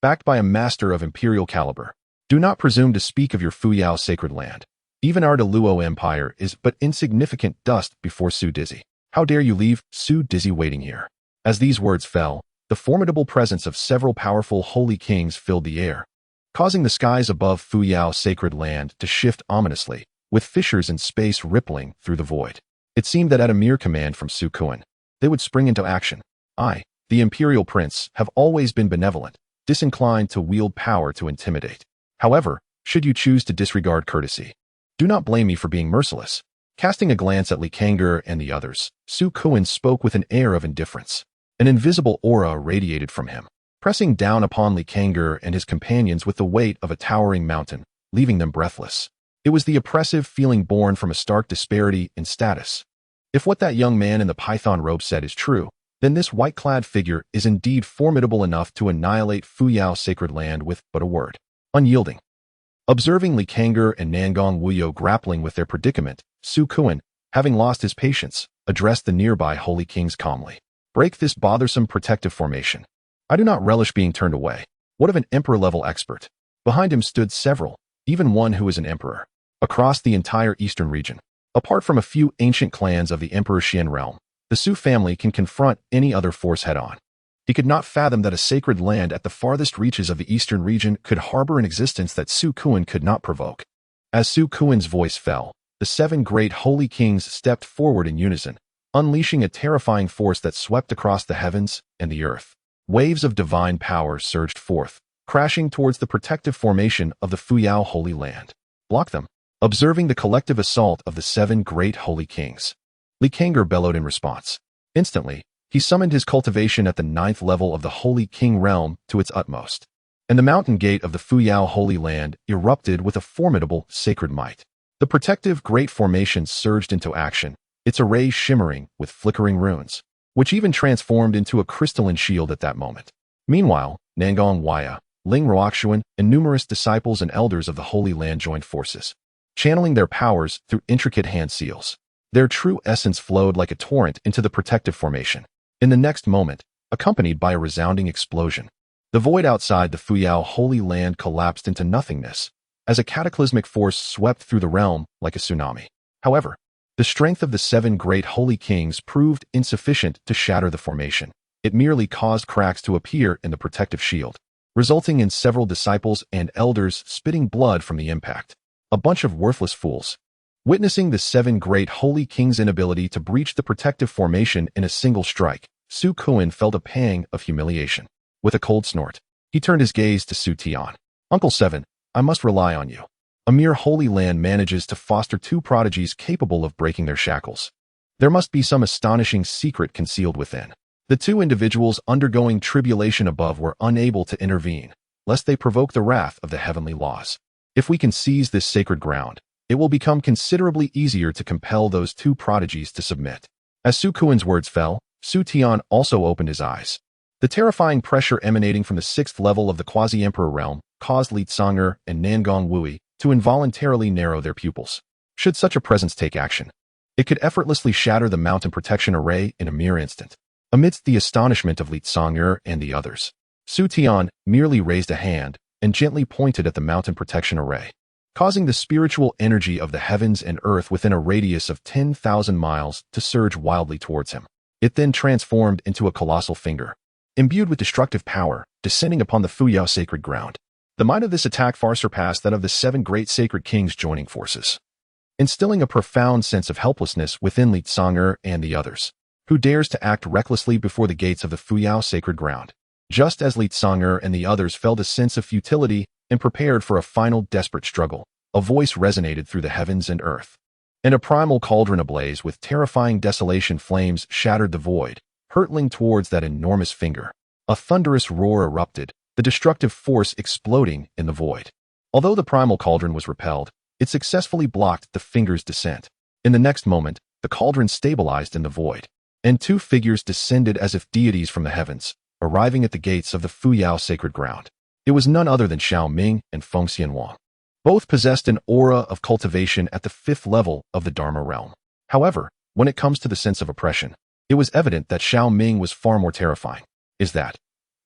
backed by a master of imperial caliber. Do not presume to speak of your Fuyao sacred land. Even our Luo empire is but insignificant dust before Su Dizzy. How dare you leave Su Dizzy waiting here?" As these words fell, the formidable presence of several powerful holy kings filled the air, causing the skies above Fuyao sacred land to shift ominously, with fissures in space rippling through the void. It seemed that at a mere command from Su Kuan, they would spring into action. I, the imperial prince, have always been benevolent, disinclined to wield power to intimidate. However, should you choose to disregard courtesy, do not blame me for being merciless. Casting a glance at Li Tsong'er and the others, Su Kuan spoke with an air of indifference. An invisible aura radiated from him, pressing down upon Li Tsong'er and his companions with the weight of a towering mountain, leaving them breathless. It was the oppressive feeling born from a stark disparity in status. If what that young man in the python robe said is true, then this white-clad figure is indeed formidable enough to annihilate Fuyao sacred land with but a word. Unyielding. Observing Li Tsong'er and Nangong Wuyo grappling with their predicament, Su Kuan, having lost his patience, addressed the nearby holy kings calmly. "Break this bothersome protective formation. I do not relish being turned away. What of an emperor-level expert?" Behind him stood several, even one who is an emperor. Across the entire eastern region, apart from a few ancient clans of the Emperor Xian realm, the Su family can confront any other force head-on. He could not fathom that a sacred land at the farthest reaches of the eastern region could harbor an existence that Su Kuan could not provoke. As Su Kuan's voice fell, the 7 great holy kings stepped forward in unison, unleashing a terrifying force that swept across the heavens and the earth. Waves of divine power surged forth, crashing towards the protective formation of the Fuyao Holy Land. Block them. Observing the collective assault of the 7 great holy kings, Li Tsong'er bellowed in response. Instantly, he summoned his cultivation at the 9th level of the Holy King realm to its utmost, and the mountain gate of the Fuyao Holy Land erupted with a formidable sacred might. The protective great formation surged into action, its array shimmering with flickering runes, which even transformed into a crystalline shield at that moment. Meanwhile, Nangong Waya, Ling Ruoxuan, and numerous disciples and elders of the Holy Land joined forces, channeling their powers through intricate hand seals. Their true essence flowed like a torrent into the protective formation. In the next moment, accompanied by a resounding explosion, the void outside the Fuyao Holy Land collapsed into nothingness, as a cataclysmic force swept through the realm like a tsunami. However, the strength of the 7 great holy kings proved insufficient to shatter the formation. It merely caused cracks to appear in the protective shield, resulting in several disciples and elders spitting blood from the impact. A bunch of worthless fools. Witnessing the 7 great holy kings' inability to breach the protective formation in a single strike, Su Kuan felt a pang of humiliation. With a cold snort, he turned his gaze to Su Tian. Uncle 7, I must rely on you. A mere holy land manages to foster 2 prodigies capable of breaking their shackles. There must be some astonishing secret concealed within. The 2 individuals undergoing tribulation above were unable to intervene, lest they provoke the wrath of the heavenly laws. If we can seize this sacred ground, it will become considerably easier to compel those 2 prodigies to submit. As Su Kuan's words fell, Su Tian also opened his eyes. The terrifying pressure emanating from the 6th level of the quasi-emperor realm caused Li Tsonger and Nangong Wui to involuntarily narrow their pupils. Should such a presence take action, it could effortlessly shatter the mountain protection array in a mere instant. Amidst the astonishment of Li Tsonger and the others, Su Tian merely raised a hand and gently pointed at the mountain protection array, causing the spiritual energy of the heavens and earth within a radius of 10,000 miles to surge wildly towards him. It then transformed into a colossal finger, imbued with destructive power, descending upon the Fuyao sacred ground. The might of this attack far surpassed that of the 7 great sacred kings joining forces, instilling a profound sense of helplessness within Li Tsonger and the others. Who dares to act recklessly before the gates of the Fuyao sacred ground? Just as Li Tsonger and the others felt a sense of futility and prepared for a final desperate struggle, a voice resonated through the heavens and earth. And a primal cauldron ablaze with terrifying desolation flames shattered the void, hurtling towards that enormous finger. A thunderous roar erupted, the destructive force exploding in the void. Although the primal cauldron was repelled, it successfully blocked the finger's descent. In the next moment, the cauldron stabilized in the void, and 2 figures descended as if deities from the heavens, arriving at the gates of the Fuyao sacred ground. It was none other than Xiao Ming and Fengxian Wang. Both possessed an aura of cultivation at the 5th level of the Dharma realm. However, when it comes to the sense of oppression, it was evident that Xiao Ming was far more terrifying. Is that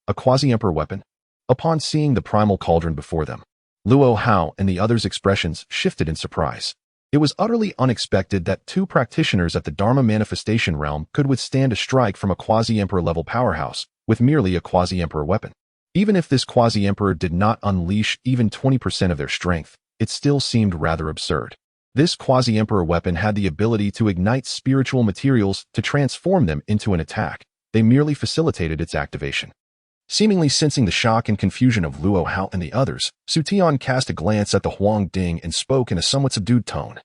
a quasi-emperor weapon? Upon seeing the primal cauldron before them, Luo Hao and the others' expressions shifted in surprise. It was utterly unexpected that 2 practitioners at the Dharma manifestation realm could withstand a strike from a quasi-emperor level powerhouse with merely a quasi-emperor weapon. Even if this quasi-emperor did not unleash even 20% of their strength, it still seemed rather absurd. This quasi-emperor weapon had the ability to ignite spiritual materials to transform them into an attack. They merely facilitated its activation. Seemingly sensing the shock and confusion of Luo Hao and the others, Su Tian cast a glance at the Huang Ding and spoke in a somewhat subdued tone,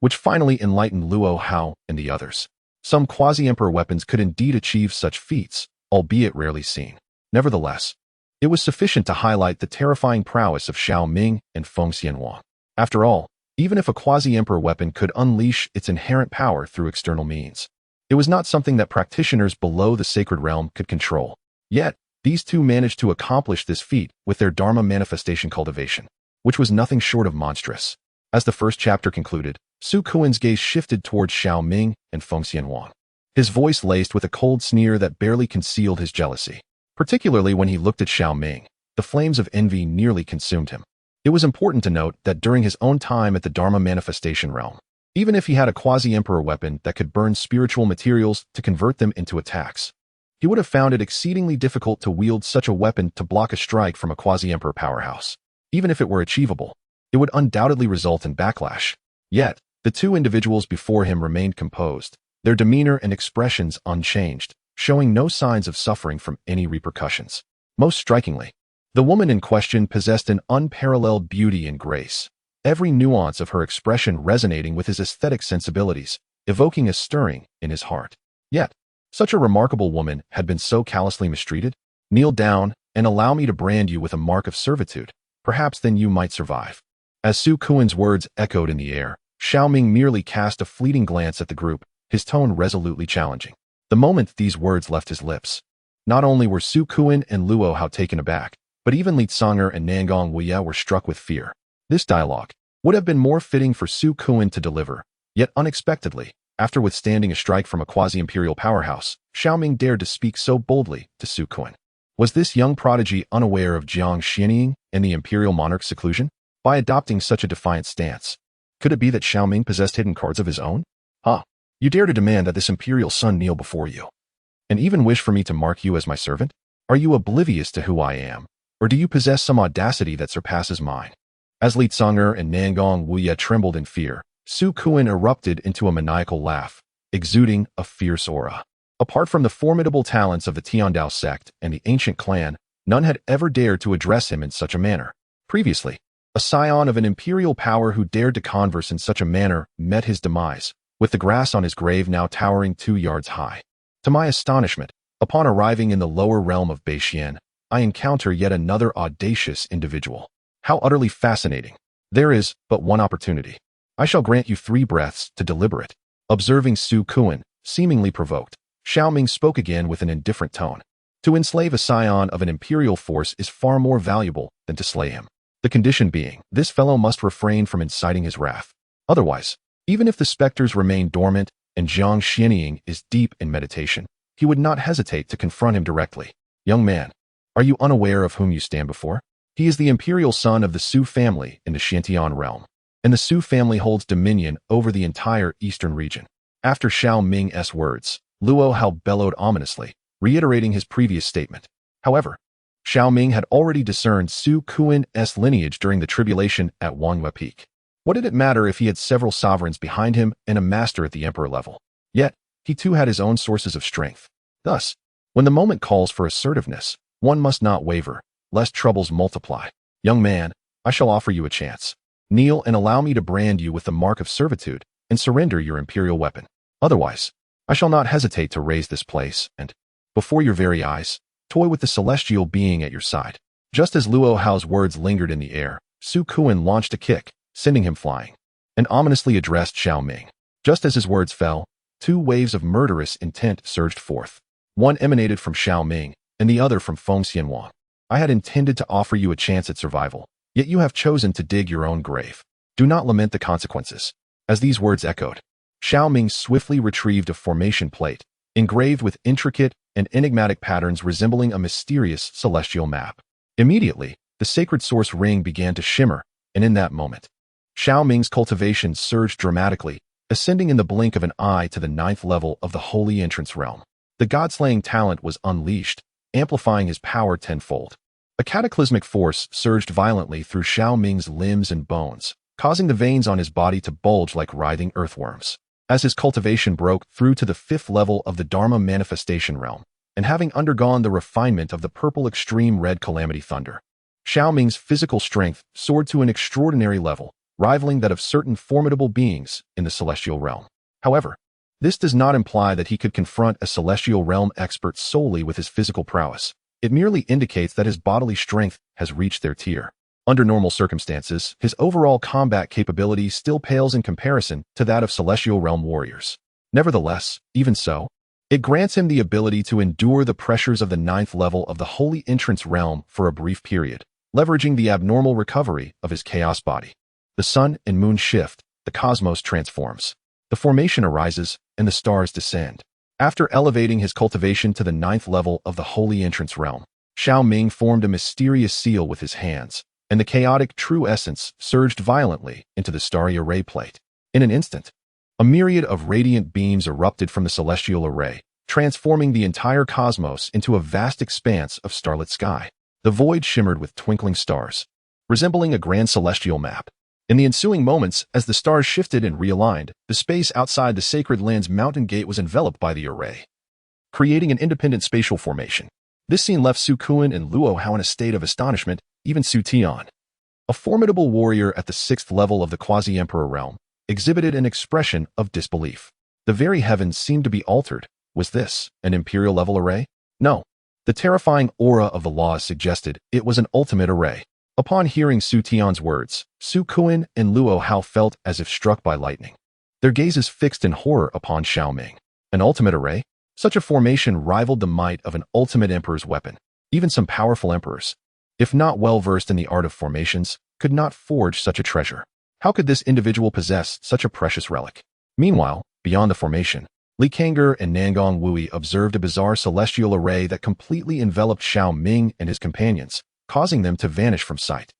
which finally enlightened Luo Hao and the others. Some quasi-emperor weapons could indeed achieve such feats, albeit rarely seen. Nevertheless, it was sufficient to highlight the terrifying prowess of Xiao Ming and Fengxian Wang. After all, even if a quasi-emperor weapon could unleash its inherent power through external means, it was not something that practitioners below the sacred realm could control. Yet, these 2 managed to accomplish this feat with their Dharma manifestation cultivation, which was nothing short of monstrous. As the first chapter concluded, Su Kuan's gaze shifted towards Xiao Ming and Fengxian Wang, his voice laced with a cold sneer that barely concealed his jealousy. Particularly when he looked at Xiao Ming, the flames of envy nearly consumed him. It was important to note that during his own time at the Dharma manifestation realm, even if he had a quasi-emperor weapon that could burn spiritual materials to convert them into attacks, he would have found it exceedingly difficult to wield such a weapon to block a strike from a quasi-emperor powerhouse. Even if it were achievable, it would undoubtedly result in backlash. Yet, the 2 individuals before him remained composed, their demeanor and expressions unchanged, showing no signs of suffering from any repercussions. Most strikingly, the woman in question possessed an unparalleled beauty and grace, every nuance of her expression resonating with his aesthetic sensibilities, evoking a stirring in his heart. Yet, such a remarkable woman had been so callously mistreated. Kneel down and allow me to brand you with a mark of servitude. Perhaps then you might survive. As Su Kuan's words echoed in the air, Xiao Ming merely cast a fleeting glance at the group, his tone resolutely challenging. The moment these words left his lips, not only were Su Kuan and Luo Hao taken aback, but even Li Tsonger and Nangong Wui were struck with fear. This dialogue would have been more fitting for Su Kuan to deliver, yet unexpectedly, after withstanding a strike from a quasi-imperial powerhouse, Xiao Ming dared to speak so boldly to Su Kuan. Was this young prodigy unaware of Jiang Xianying and the imperial monarch's seclusion? By adopting such a defiant stance, could it be that Xiao Ming possessed hidden cards of his own? You dare to demand that this imperial son kneel before you, and even wish for me to mark you as my servant? Are you oblivious to who I am, or do you possess some audacity that surpasses mine? As Li Tsunger and Nangong Wuye trembled in fear, Su Kuan erupted into a maniacal laugh, exuding a fierce aura. Apart from the formidable talents of the Tiandao sect and the ancient clan, none had ever dared to address him in such a manner. Previously, a scion of an imperial power who dared to converse in such a manner met his demise, with the grass on his grave now towering 2 yards high. To my astonishment, upon arriving in the lower realm of Beixian, I encounter yet another audacious individual. How utterly fascinating. There is but one opportunity. I shall grant you 3 breaths to deliberate. Observing Su Kuan, seemingly provoked, Xiao Ming spoke again with an indifferent tone. To enslave a scion of an imperial force is far more valuable than to slay him. The condition being, this fellow must refrain from inciting his wrath. Otherwise, even if the specters remain dormant and Zhang Xianying is deep in meditation, he would not hesitate to confront him directly. Young man, are you unaware of whom you stand before? He is the imperial son of the Su family in the Xiantian realm, and the Su family holds dominion over the entire eastern region. After Xiao Ming's words, Luo Hao bellowed ominously, reiterating his previous statement. However, Xiao Ming had already discerned Su Kuan's lineage during the tribulation at Wangyue Peak. What did it matter if he had several sovereigns behind him and a master at the emperor level? Yet, he too had his own sources of strength. Thus, when the moment calls for assertiveness, one must not waver, lest troubles multiply. Young man, I shall offer you a chance. Kneel and allow me to brand you with the mark of servitude and surrender your imperial weapon. Otherwise, I shall not hesitate to raise this place and, before your very eyes, toy with the celestial being at your side. Just as Luo Hao's words lingered in the air, Su Kuan launched a kick, sending him flying, and ominously addressed Xiao Ming. Just as his words fell, 2 waves of murderous intent surged forth. One emanated from Xiao Ming, and the other from Feng Xianwang. I had intended to offer you a chance at survival, yet you have chosen to dig your own grave. Do not lament the consequences. As these words echoed, Xiao Ming swiftly retrieved a formation plate, engraved with intricate and enigmatic patterns resembling a mysterious celestial map. Immediately, the sacred source ring began to shimmer, and in that moment, Xiao Ming's cultivation surged dramatically, ascending in the blink of an eye to the 9th level of the Holy Entrance realm. The god-slaying talent was unleashed, amplifying his power tenfold. A cataclysmic force surged violently through Xiao Ming's limbs and bones, causing the veins on his body to bulge like writhing earthworms. As his cultivation broke through to the 5th level of the Dharma manifestation realm, and having undergone the refinement of the purple extreme red calamity thunder, Xiao Ming's physical strength soared to an extraordinary level, rivaling that of certain formidable beings in the celestial realm. However, this does not imply that he could confront a celestial realm expert solely with his physical prowess. It merely indicates that his bodily strength has reached their tier. Under normal circumstances, his overall combat capability still pales in comparison to that of celestial realm warriors. Nevertheless, even so, it grants him the ability to endure the pressures of the 9th level of the Holy Entrance realm for a brief period, leveraging the abnormal recovery of his chaos body. The sun and moon shift, the cosmos transforms. The formation arises, and the stars descend. After elevating his cultivation to the 9th level of the Holy Entrance realm, Xiao Ming formed a mysterious seal with his hands, and the chaotic true essence surged violently into the starry array plate. In an instant, a myriad of radiant beams erupted from the celestial array, transforming the entire cosmos into a vast expanse of starlit sky. The void shimmered with twinkling stars, resembling a grand celestial map. In the ensuing moments, as the stars shifted and realigned, the space outside the sacred land's mountain gate was enveloped by the array, creating an independent spatial formation. This scene left Su Kuan and Luo Hao in a state of astonishment. Even Su Tian, a formidable warrior at the 6th level of the quasi-emperor realm, exhibited an expression of disbelief. The very heavens seemed to be altered. Was this an imperial-level array? No. The terrifying aura of the laws suggested it was an ultimate array. Upon hearing Su Tian's words, Su Kuan and Luo Hao felt as if struck by lightning. Their gazes fixed in horror upon Xiao Ming. An ultimate array? Such a formation rivaled the might of an ultimate emperor's weapon. Even some powerful emperors, if not well-versed in the art of formations, could not forge such a treasure. How could this individual possess such a precious relic? Meanwhile, beyond the formation, Li Kang'er and Nangong Wuyi observed a bizarre celestial array that completely enveloped Xiao Ming and his companions, causing them to vanish from sight.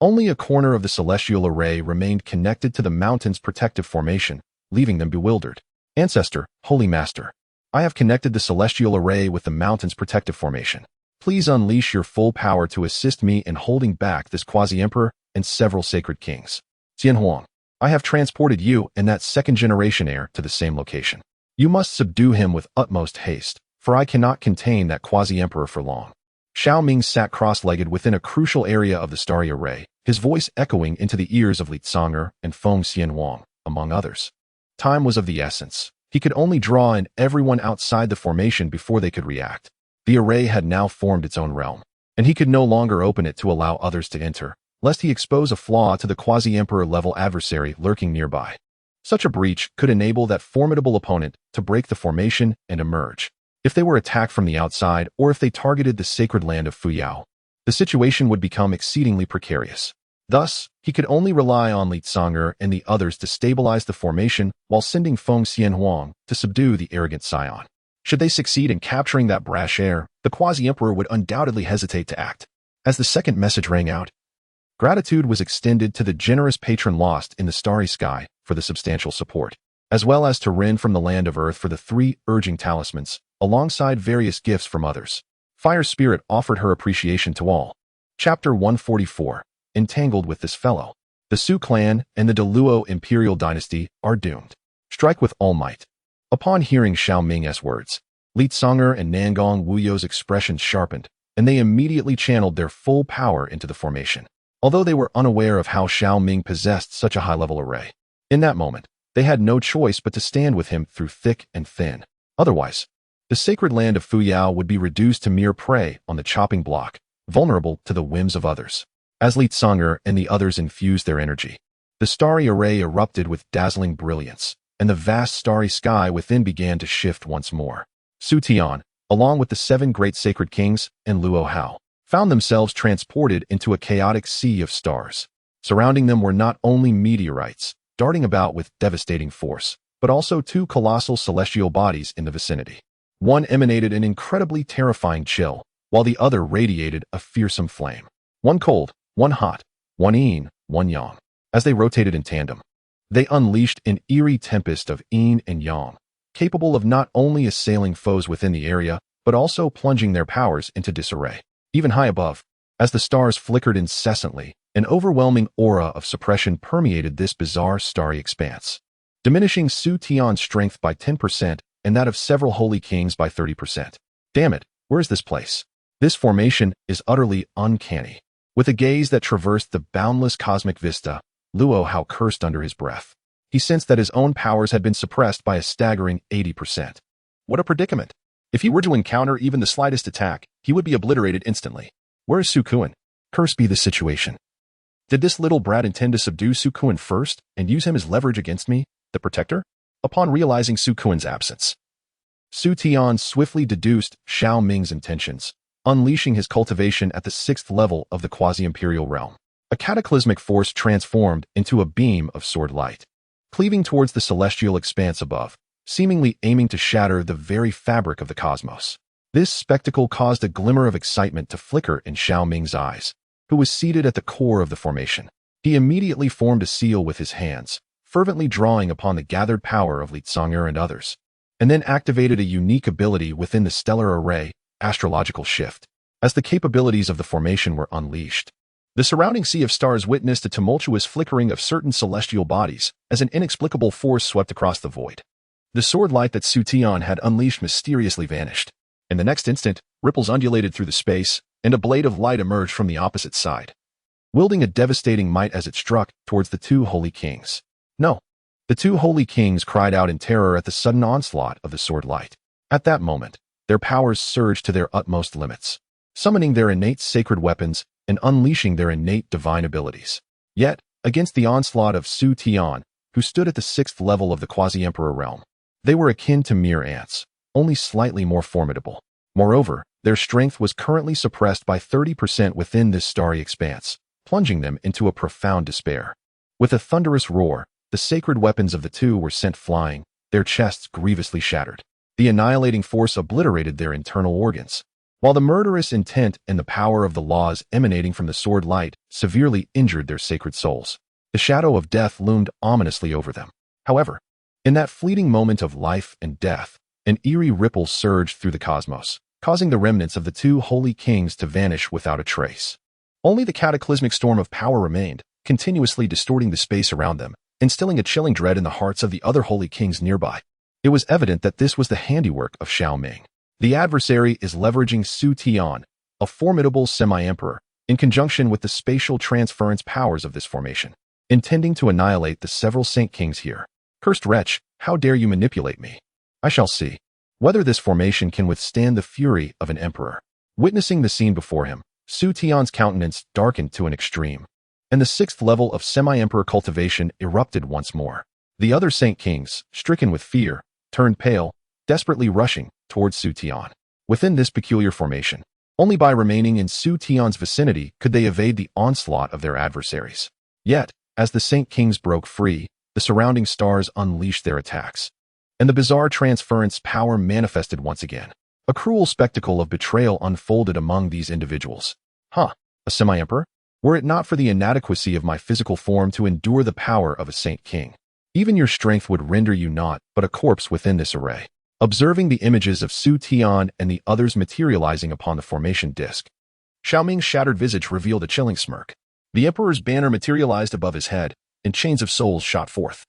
Only a corner of the celestial array remained connected to the mountain's protective formation, leaving them bewildered. Ancestor, Holy Master, I have connected the celestial array with the mountain's protective formation. Please unleash your full power to assist me in holding back this quasi-emperor and several sacred kings. Xianhuang, I have transported you and that second-generation heir to the same location. You must subdue him with utmost haste, for I cannot contain that quasi-emperor for long. Xiao Ming sat cross-legged within a crucial area of the starry array, his voice echoing into the ears of Li Tsonger and Feng Xianhuang, among others. Time was of the essence. He could only draw in everyone outside the formation before they could react. The array had now formed its own realm, and he could no longer open it to allow others to enter, lest he expose a flaw to the quasi-emperor level adversary lurking nearby. Such a breach could enable that formidable opponent to break the formation and emerge. If they were attacked from the outside or if they targeted the sacred land of Fuyao, the situation would become exceedingly precarious. Thus, he could only rely on Li Tsonger and the others to stabilize the formation while sending Feng Xianhuang to subdue the arrogant scion. Should they succeed in capturing that brash heir, the quasi-emperor would undoubtedly hesitate to act. As the second message rang out, gratitude was extended to the generous patron lost in the starry sky for the substantial support, as well as to Rin from the land of earth for the 3 urging talismans, alongside various gifts from others. Fire Spirit offered her appreciation to all. Chapter 144. Entangled with this fellow. The Su clan and the Deluo imperial dynasty are doomed. Strike with all might. Upon hearing Xiao Ming's words, Li Tsonger and Nangong Wuyo's expressions sharpened, and they immediately channeled their full power into the formation, although they were unaware of how Xiao Ming possessed such a high-level array. In that moment, they had no choice but to stand with him through thick and thin. Otherwise, the sacred land of Fuyao would be reduced to mere prey on the chopping block, vulnerable to the whims of others. As Li Tsonger and the others infused their energy, the starry array erupted with dazzling brilliance, and the vast starry sky within began to shift once more. Su Tian, along with the 7 great sacred kings and Luo Hao, found themselves transported into a chaotic sea of stars. Surrounding them were not only meteorites, darting about with devastating force, but also 2 colossal celestial bodies in the vicinity. One emanated an incredibly terrifying chill, while the other radiated a fearsome flame. One cold, one hot, one yin, one yang. As they rotated in tandem, they unleashed an eerie tempest of yin and yang, capable of not only assailing foes within the area, but also plunging their powers into disarray. Even high above, as the stars flickered incessantly, an overwhelming aura of suppression permeated this bizarre starry expanse, diminishing Su Tian's strength by 10% and that of several holy kings by 30%. Damn it, where is this place? This formation is utterly uncanny. With a gaze that traversed the boundless cosmic vista, Luo Hao cursed under his breath. He sensed that his own powers had been suppressed by a staggering 80%. What a predicament! If he were to encounter even the slightest attack, he would be obliterated instantly. Where is Su Kuan? Curse be the situation. Did this little brat intend to subdue Su Kuan first and use him as leverage against me, the protector? Upon realizing Su Kuan's absence, Su Tian swiftly deduced Xiao Ming's intentions, unleashing his cultivation at the 6th level of the quasi-imperial realm. A cataclysmic force transformed into a beam of sword light, cleaving towards the celestial expanse above, seemingly aiming to shatter the very fabric of the cosmos. This spectacle caused a glimmer of excitement to flicker in Xiao Ming's eyes, who was seated at the core of the formation. He immediately formed a seal with his hands, fervently drawing upon the gathered power of Li Tsonger and others, and then activated a unique ability within the stellar array, astrological shift. As the capabilities of the formation were unleashed, the surrounding sea of stars witnessed a tumultuous flickering of certain celestial bodies as an inexplicable force swept across the void. The sword light that Su Tian had unleashed mysteriously vanished. In the next instant, ripples undulated through the space, and a blade of light emerged from the opposite side, wielding a devastating might as it struck towards the 2 holy kings. No! The 2 holy kings cried out in terror at the sudden onslaught of the sword light. At that moment, their powers surged to their utmost limits, summoning their innate sacred weapons and unleashing their innate divine abilities. Yet, against the onslaught of Su Tian, who stood at the 6th level of the quasi-emperor realm, they were akin to mere ants, only slightly more formidable. Moreover, their strength was currently suppressed by 30% within this starry expanse, plunging them into a profound despair. With a thunderous roar, the sacred weapons of the 2 were sent flying, their chests grievously shattered. The annihilating force obliterated their internal organs, while the murderous intent and the power of the laws emanating from the sword light severely injured their sacred souls. The shadow of death loomed ominously over them. However, in that fleeting moment of life and death, an eerie ripple surged through the cosmos, causing the remnants of the 2 holy kings to vanish without a trace. Only the cataclysmic storm of power remained, continuously distorting the space around them, instilling a chilling dread in the hearts of the other holy kings nearby. It was evident that this was the handiwork of Xiao Ming. The adversary is leveraging Su Tian, a formidable semi-emperor, in conjunction with the spatial transference powers of this formation, intending to annihilate the several saint kings here. Cursed wretch, how dare you manipulate me? I shall see whether this formation can withstand the fury of an emperor. Witnessing the scene before him, Su Tian's countenance darkened to an extreme, and the 6th level of semi-emperor cultivation erupted once more. The other saint kings, stricken with fear, turned pale, desperately rushing towards Su Tian. Within this peculiar formation, only by remaining in Su Tian's vicinity could they evade the onslaught of their adversaries. Yet, as the saint kings broke free, the surrounding stars unleashed their attacks, and the bizarre transference power manifested once again. A cruel spectacle of betrayal unfolded among these individuals. A semi-emperor? Were it not for the inadequacy of my physical form to endure the power of a saint king, even your strength would render you naught but a corpse within this array. Observing the images of Su Tian and the others materializing upon the formation disk, Xiao Ming's shattered visage revealed a chilling smirk. The emperor's banner materialized above his head, and chains of souls shot forth,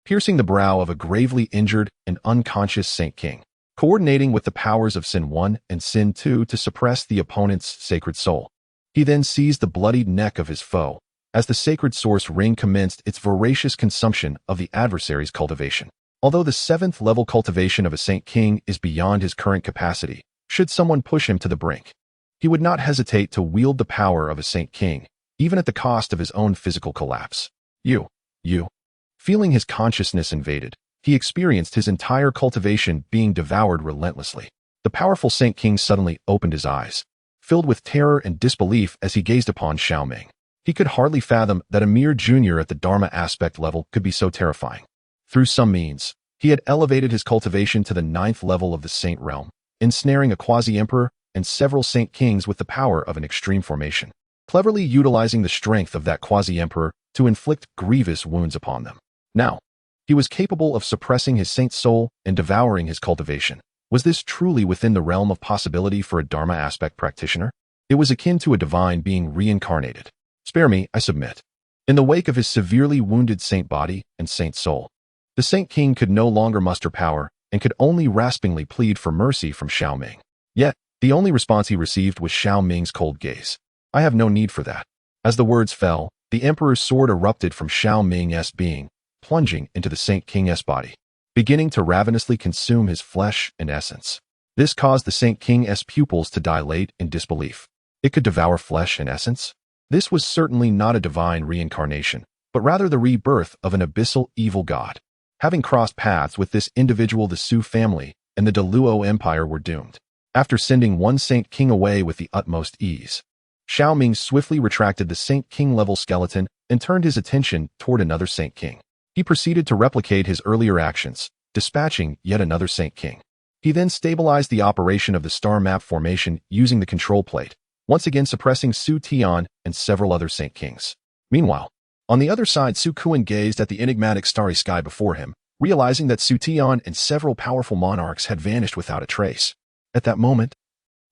piercing the brow of a gravely injured and unconscious saint king, coordinating with the powers of Sin 1 and Sin 2 to suppress the opponent's sacred soul. He then seized the bloodied neck of his foe, as the sacred source ring commenced its voracious consumption of the adversary's cultivation. Although the 7th level cultivation of a saint king is beyond his current capacity, should someone push him to the brink, he would not hesitate to wield the power of a saint king, even at the cost of his own physical collapse. You. Feeling his consciousness invaded, he experienced his entire cultivation being devoured relentlessly. The powerful saint king suddenly opened his eyes, filled with terror and disbelief as he gazed upon Xiao Ming. He could hardly fathom that a mere junior at the Dharma aspect level could be so terrifying. Through some means, he had elevated his cultivation to the 9th level of the saint realm, ensnaring a quasi-emperor and several saint kings with the power of an extreme formation, cleverly utilizing the strength of that quasi-emperor to inflict grievous wounds upon them. Now, he was capable of suppressing his saint soul and devouring his cultivation. Was this truly within the realm of possibility for a Dharma aspect practitioner? It was akin to a divine being reincarnated. Spare me, I submit. In the wake of his severely wounded saint body and saint soul, the saint king could no longer muster power and could only raspingly plead for mercy from Xiao Ming. Yet, the only response he received was Xiao Ming's cold gaze. I have no need for that. As the words fell, the emperor's sword erupted from Xiao Ming's being, plunging into the saint king's body, beginning to ravenously consume his flesh and essence. This caused the saint king's pupils to dilate in disbelief. It could devour flesh and essence? This was certainly not a divine reincarnation, but rather the rebirth of an abyssal evil god. Having crossed paths with this individual, the Su family and the Deluo Empire were doomed. After sending one saint king away with the utmost ease, Xiao Ming swiftly retracted the saint king level skeleton and turned his attention toward another saint king. He proceeded to replicate his earlier actions, dispatching yet another saint king. He then stabilized the operation of the star map formation using the control plate, once again suppressing Su Tian and several other saint kings. Meanwhile, on the other side, Su Kuan gazed at the enigmatic starry sky before him, realizing that Su Tian and several powerful monarchs had vanished without a trace. At that moment,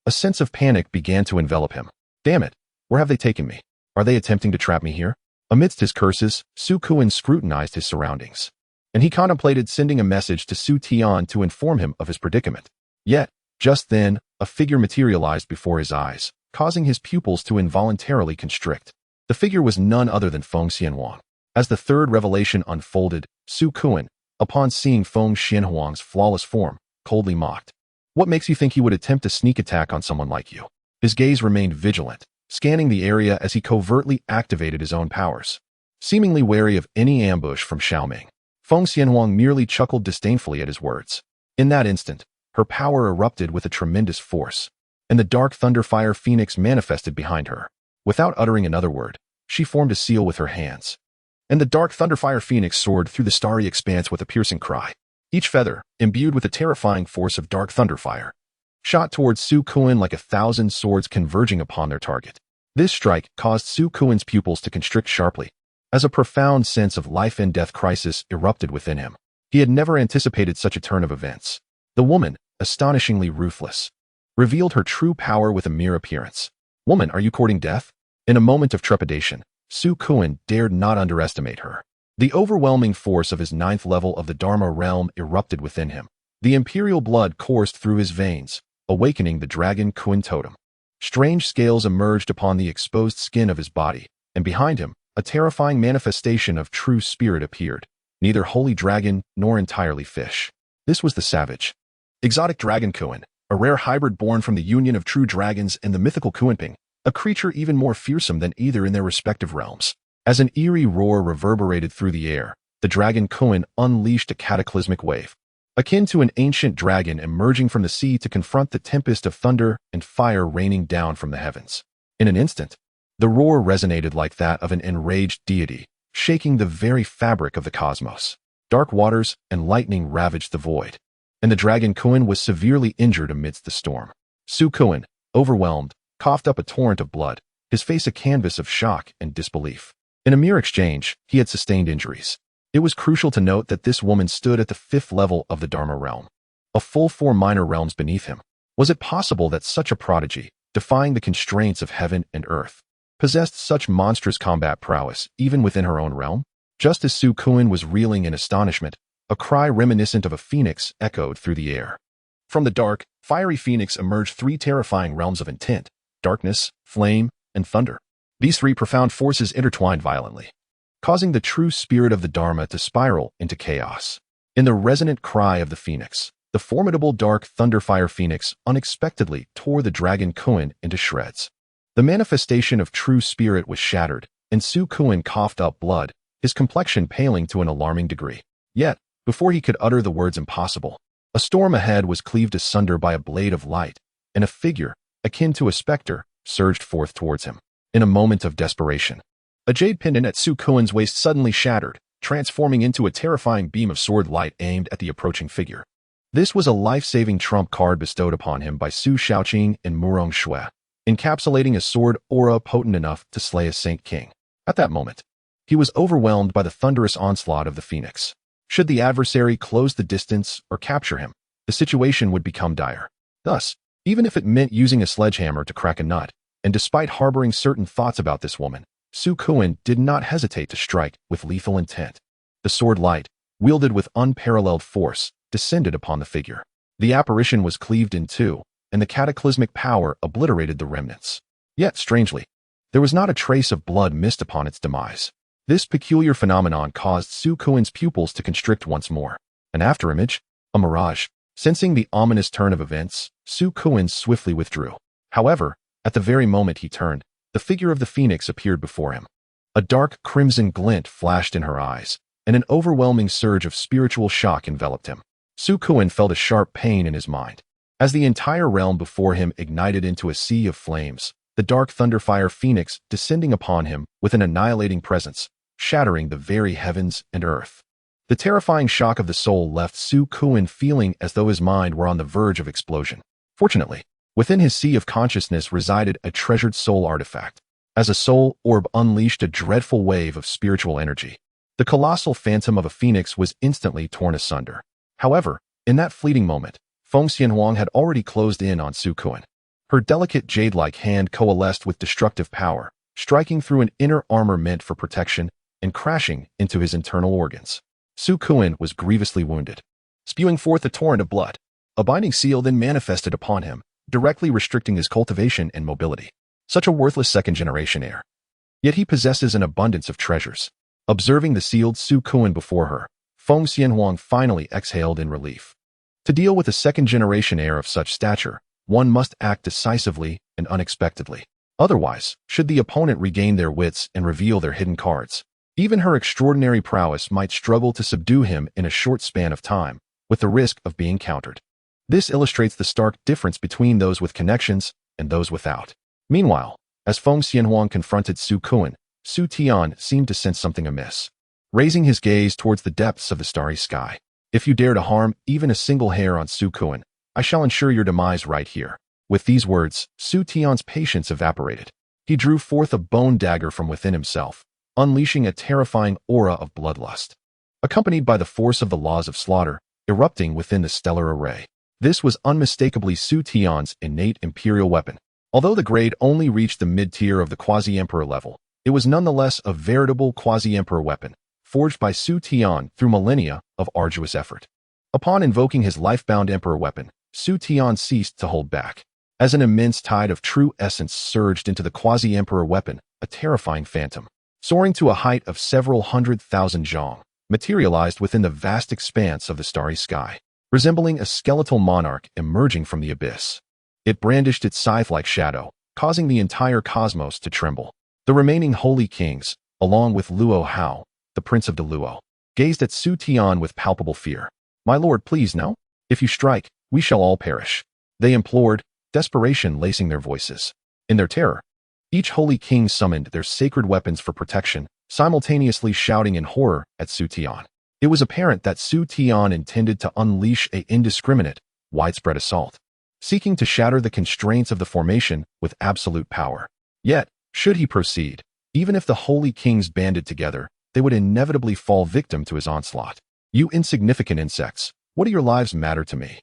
a sense of panic began to envelop him. Damn it, where have they taken me? Are they attempting to trap me here? Amidst his curses, Su Kuan scrutinized his surroundings, and he contemplated sending a message to Su Tian to inform him of his predicament. Yet, just then, a figure materialized before his eyes, causing his pupils to involuntarily constrict. The figure was none other than Feng Xianhuang. As the third revelation unfolded, Su Kuan, upon seeing Feng Xianhuang's flawless form, coldly mocked. What makes you think he would attempt a sneak attack on someone like you? His gaze remained vigilant, scanning the area as he covertly activated his own powers. Seemingly wary of any ambush from Xiao Ming, Feng Xianhuang merely chuckled disdainfully at his words. In that instant, her power erupted with a tremendous force, and the dark thunderfire phoenix manifested behind her. Without uttering another word, she formed a seal with her hands, and the dark thunderfire phoenix soared through the starry expanse with a piercing cry. Each feather, imbued with the terrifying force of dark thunderfire, shot towards Su Kuan like 1,000 swords converging upon their target. This strike caused Su Kuan's pupils to constrict sharply, as a profound sense of life and death crisis erupted within him. He had never anticipated such a turn of events. The woman, astonishingly ruthless, revealed her true power with a mere appearance. Woman, are you courting death? In a moment of trepidation, Su Kuan dared not underestimate her. The overwhelming force of his 9th level of the Dharma realm erupted within him. The imperial blood coursed through his veins, awakening the dragon Kuan totem. Strange scales emerged upon the exposed skin of his body, and behind him, a terrifying manifestation of true spirit appeared, neither holy dragon nor entirely fish. This was the savage, exotic dragon Kuan, a rare hybrid born from the union of true dragons and the mythical Kuanping, a creature even more fearsome than either in their respective realms. As an eerie roar reverberated through the air, the dragon Kuan unleashed a cataclysmic wave, akin to an ancient dragon emerging from the sea to confront the tempest of thunder and fire raining down from the heavens. In an instant, the roar resonated like that of an enraged deity, shaking the very fabric of the cosmos. Dark waters and lightning ravaged the void, and the dragon Kuan was severely injured amidst the storm. Su Kuan, overwhelmed, coughed up a torrent of blood, his face a canvas of shock and disbelief. In a mere exchange, he had sustained injuries. It was crucial to note that this woman stood at the 5th level of the Dharma realm, a full 4 minor realms beneath him. Was it possible that such a prodigy, defying the constraints of heaven and earth, possessed such monstrous combat prowess even within her own realm? Just as Su Kuan was reeling in astonishment, a cry reminiscent of a phoenix echoed through the air. From the dark, fiery phoenix emerged 3 terrifying realms of intent: darkness, flame, and thunder. These 3 profound forces intertwined violently, causing the true spirit of the Dharma to spiral into chaos. In the resonant cry of the phoenix, the formidable dark thunderfire phoenix unexpectedly tore the dragon Kuan into shreds. The manifestation of true spirit was shattered, and Su Kuan coughed up blood, his complexion paling to an alarming degree. Yet, before he could utter the words impossible, a storm ahead was cleaved asunder by a blade of light, and a figure, akin to a specter, surged forth towards him. In a moment of desperation, a jade pendant at Su Kuan's waist suddenly shattered, transforming into a terrifying beam of sword light aimed at the approaching figure. This was a life-saving trump card bestowed upon him by Su Xiaoqing and Murong Shui, encapsulating a sword aura potent enough to slay a Saint King. At that moment, he was overwhelmed by the thunderous onslaught of the phoenix. Should the adversary close the distance or capture him, the situation would become dire. Thus, even if it meant using a sledgehammer to crack a nut, and despite harboring certain thoughts about this woman, Su Kuan did not hesitate to strike with lethal intent. The sword light, wielded with unparalleled force, descended upon the figure. The apparition was cleaved in 2, and the cataclysmic power obliterated the remnants. Yet, strangely, there was not a trace of blood missed upon its demise. This peculiar phenomenon caused Su Kuan's pupils to constrict once more. An afterimage? A mirage? Sensing the ominous turn of events, Su Kuan swiftly withdrew. However, at the very moment he turned, the figure of the phoenix appeared before him. A dark crimson glint flashed in her eyes, and an overwhelming surge of spiritual shock enveloped him. Su Kuan felt a sharp pain in his mind. As the entire realm before him ignited into a sea of flames, the dark thunderfire phoenix descending upon him with an annihilating presence, shattering the very heavens and earth. The terrifying shock of the soul left Su Kuan feeling as though his mind were on the verge of explosion. Fortunately, within his sea of consciousness resided a treasured soul artifact. As a soul orb unleashed a dreadful wave of spiritual energy, the colossal phantom of a phoenix was instantly torn asunder. However, in that fleeting moment, Feng Xianhuang had already closed in on Su Kuan. Her delicate jade-like hand coalesced with destructive power, striking through an inner armor meant for protection and crashing into his internal organs. Su Kuan was grievously wounded, spewing forth a torrent of blood. A binding seal then manifested upon him, directly restricting his cultivation and mobility. Such a worthless second-generation heir. Yet he possesses an abundance of treasures. Observing the sealed Su Kuan before her, Feng Xianhuang finally exhaled in relief. To deal with a second-generation heir of such stature, one must act decisively and unexpectedly. Otherwise, should the opponent regain their wits and reveal their hidden cards, even her extraordinary prowess might struggle to subdue him in a short span of time, with the risk of being countered. This illustrates the stark difference between those with connections and those without. Meanwhile, as Feng Xianhuang confronted Su Kuan, Su Tian seemed to sense something amiss. Raising his gaze towards the depths of the starry sky, "If you dare to harm even a single hair on Su Kuan, I shall ensure your demise right here." With these words, Su Tian's patience evaporated. He drew forth a bone dagger from within himself, unleashing a terrifying aura of bloodlust, accompanied by the force of the laws of slaughter, erupting within the stellar array. This was unmistakably Su Tian's innate imperial weapon, Although the grade only reached the mid-tier of the quasi-emperor level, it was nonetheless a veritable quasi-emperor weapon, forged by Su Tian through millennia of arduous effort. Upon invoking his life-bound emperor weapon, Su Tian ceased to hold back. As an immense tide of true essence surged into the quasi-emperor weapon, a terrifying phantom, soaring to a height of several 100,000 zhong, materialized within the vast expanse of the starry sky, resembling a skeletal monarch emerging from the abyss. It brandished its scythe-like shadow, causing the entire cosmos to tremble. The remaining holy kings, along with Luo Hao, the prince of the Luo, gazed at Su Tian with palpable fear. "My lord, please no. If you strike, we shall all perish," they implored, desperation lacing their voices. In their terror, each holy king summoned their sacred weapons for protection, simultaneously shouting in horror at Su Tian. It was apparent that Su Tian intended to unleash an indiscriminate, widespread assault, seeking to shatter the constraints of the formation with absolute power. Yet, should he proceed, even if the holy kings banded together, they would inevitably fall victim to his onslaught. "You insignificant insects, what do your lives matter to me?"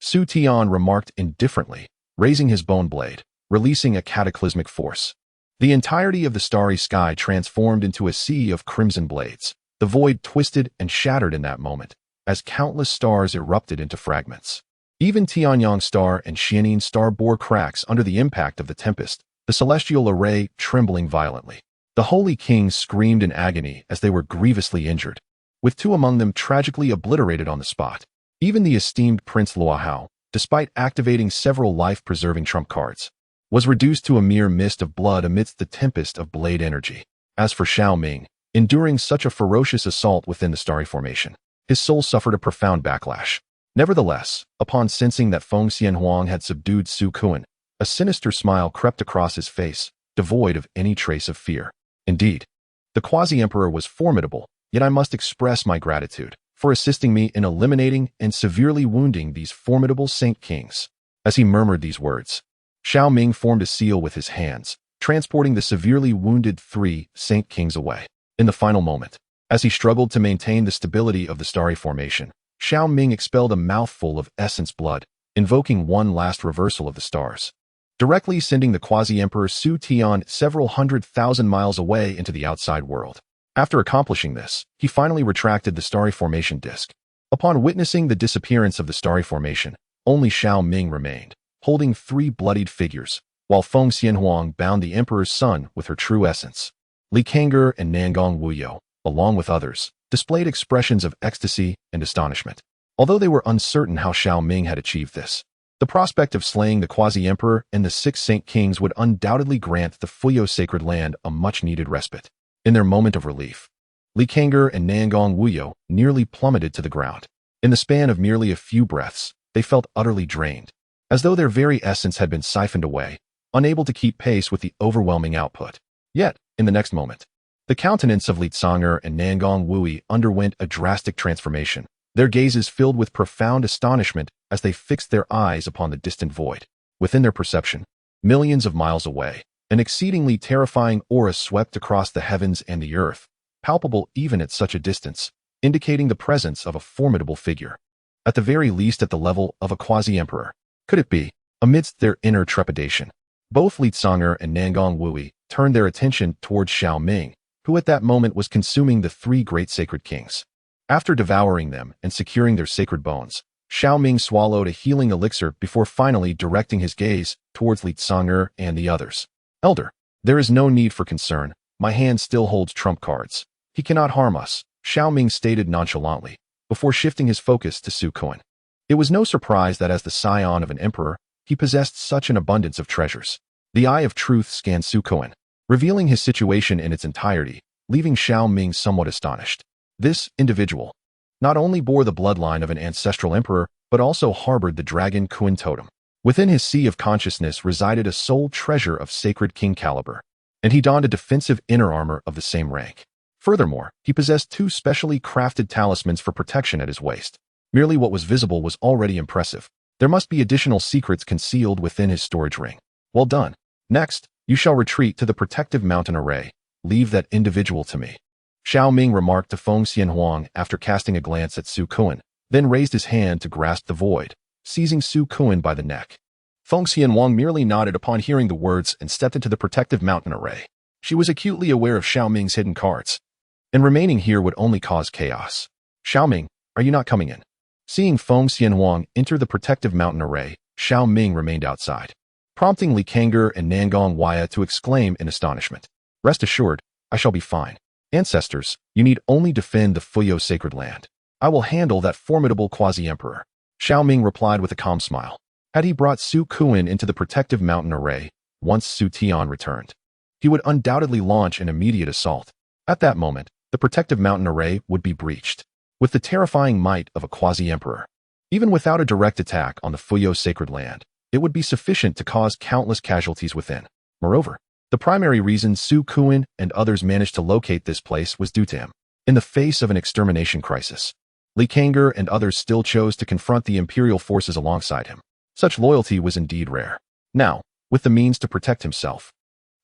Su Tian remarked indifferently, raising his bone blade, releasing a cataclysmic force. The entirety of the starry sky transformed into a sea of crimson blades. The void twisted and shattered in that moment, as countless stars erupted into fragments. Even Tianyang star and Xianin star bore cracks under the impact of the tempest, the celestial array trembling violently. The holy kings screamed in agony as they were grievously injured, with two among them tragically obliterated on the spot. Even the esteemed Prince Luo Hao, despite activating several life-preserving trump cards, was reduced to a mere mist of blood amidst the tempest of blade energy. As for Xiao Ming, enduring such a ferocious assault within the starry formation, his soul suffered a profound backlash. Nevertheless, upon sensing that Feng Xianhuang had subdued Su Kuan, a sinister smile crept across his face, devoid of any trace of fear. Indeed, the quasi-emperor was formidable, yet I must express my gratitude for assisting me in eliminating and severely wounding these formidable saint kings. As he murmured these words, Xiao Ming formed a seal with his hands, transporting the severely wounded 3 saint kings away. In the final moment, as he struggled to maintain the stability of the starry formation, Xiao Ming expelled a mouthful of essence blood, invoking one last reversal of the stars, directly sending the quasi-emperor Su Tian several 100,000 miles away into the outside world. After accomplishing this, he finally retracted the starry formation disk. Upon witnessing the disappearance of the starry formation, only Xiao Ming remained, holding 3 bloodied figures, while Feng Xianhuang bound the emperor's son with her true essence. Li Kang'er and Nangong Wuyo, along with others, displayed expressions of ecstasy and astonishment. Although they were uncertain how Xiao Ming had achieved this, the prospect of slaying the quasi-emperor and the 6 saint kings would undoubtedly grant the Fuyo sacred land a much-needed respite. In their moment of relief, Li Kang'er and Nangong Wuyo nearly plummeted to the ground. In the span of merely a few breaths, they felt utterly drained, as though their very essence had been siphoned away, unable to keep pace with the overwhelming output. Yet, in the next moment, the countenance of Li Tsang'er and Nangong Wui underwent a drastic transformation, their gazes filled with profound astonishment as they fixed their eyes upon the distant void. Within their perception, millions of miles away, an exceedingly terrifying aura swept across the heavens and the earth, palpable even at such a distance, indicating the presence of a formidable figure. At the very least at the level of a quasi-emperor. Could it be? Amidst their inner trepidation, both Li Tsang'er and Nangong Wui turned their attention towards Xiao Ming, who at that moment was consuming the 3 great sacred kings. After devouring them and securing their sacred bones, Xiao Ming swallowed a healing elixir before finally directing his gaze towards Li Tsang'er and the others. "Elder, there is no need for concern. My hand still holds trump cards. He cannot harm us," Xiao Ming stated nonchalantly, before shifting his focus to Su Kuan. It was no surprise that as the scion of an emperor, he possessed such an abundance of treasures. The eye of truth scanned Su Kuan, revealing his situation in its entirety, leaving Xiao Ming somewhat astonished. This individual not only bore the bloodline of an ancestral emperor, but also harbored the dragon Kuan totem. Within his sea of consciousness resided a soul treasure of sacred king caliber, and he donned a defensive inner armor of the same rank. Furthermore, he possessed 2 specially crafted talismans for protection at his waist. Merely what was visible was already impressive. There must be additional secrets concealed within his storage ring. Well done. Next, you shall retreat to the protective mountain array. Leave that individual to me. Xiao Ming remarked to Feng Xianhuang after casting a glance at Su Kuan, then raised his hand to grasp the void, seizing Su Kuan by the neck. Feng Xianwang merely nodded upon hearing the words and stepped into the protective mountain array. She was acutely aware of Xiao Ming's hidden cards, and remaining here would only cause chaos. Xiao Ming, are you not coming in? Seeing Feng Xianwang enter the protective mountain array, Xiao Ming remained outside, prompting Li Kang'er and Nangong Waya to exclaim in astonishment. Rest assured, I shall be fine. Ancestors, you need only defend the Fuyo sacred land. I will handle that formidable quasi-emperor. Xiao Ming replied with a calm smile. Had he brought Su Kuan into the protective mountain array, once Su Tian returned, he would undoubtedly launch an immediate assault. At that moment, the protective mountain array would be breached, with the terrifying might of a quasi-emperor. Even without a direct attack on the Fuyo sacred land, it would be sufficient to cause countless casualties within. Moreover, the primary reason Su Kuan and others managed to locate this place was due to him. In the face of an extermination crisis, Li Kang'er and others still chose to confront the imperial forces alongside him. Such loyalty was indeed rare. Now, with the means to protect himself,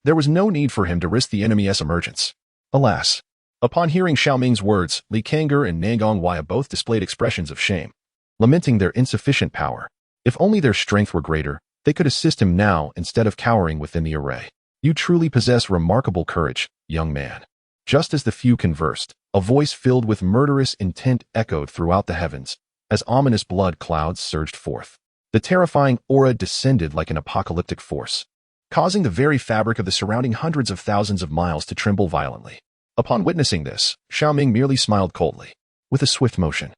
there was no need for him to risk the enemy's emergence. Alas, upon hearing Xiao Ming's words, Li Kang'er and Nangong Waya both displayed expressions of shame, lamenting their insufficient power. If only their strength were greater, they could assist him now instead of cowering within the array. You truly possess remarkable courage, young man. Just as the few conversed, a voice filled with murderous intent echoed throughout the heavens, as ominous blood clouds surged forth. The terrifying aura descended like an apocalyptic force, causing the very fabric of the surrounding hundreds of thousands of miles to tremble violently. Upon witnessing this, Xiao Ming merely smiled coldly. With a swift motion,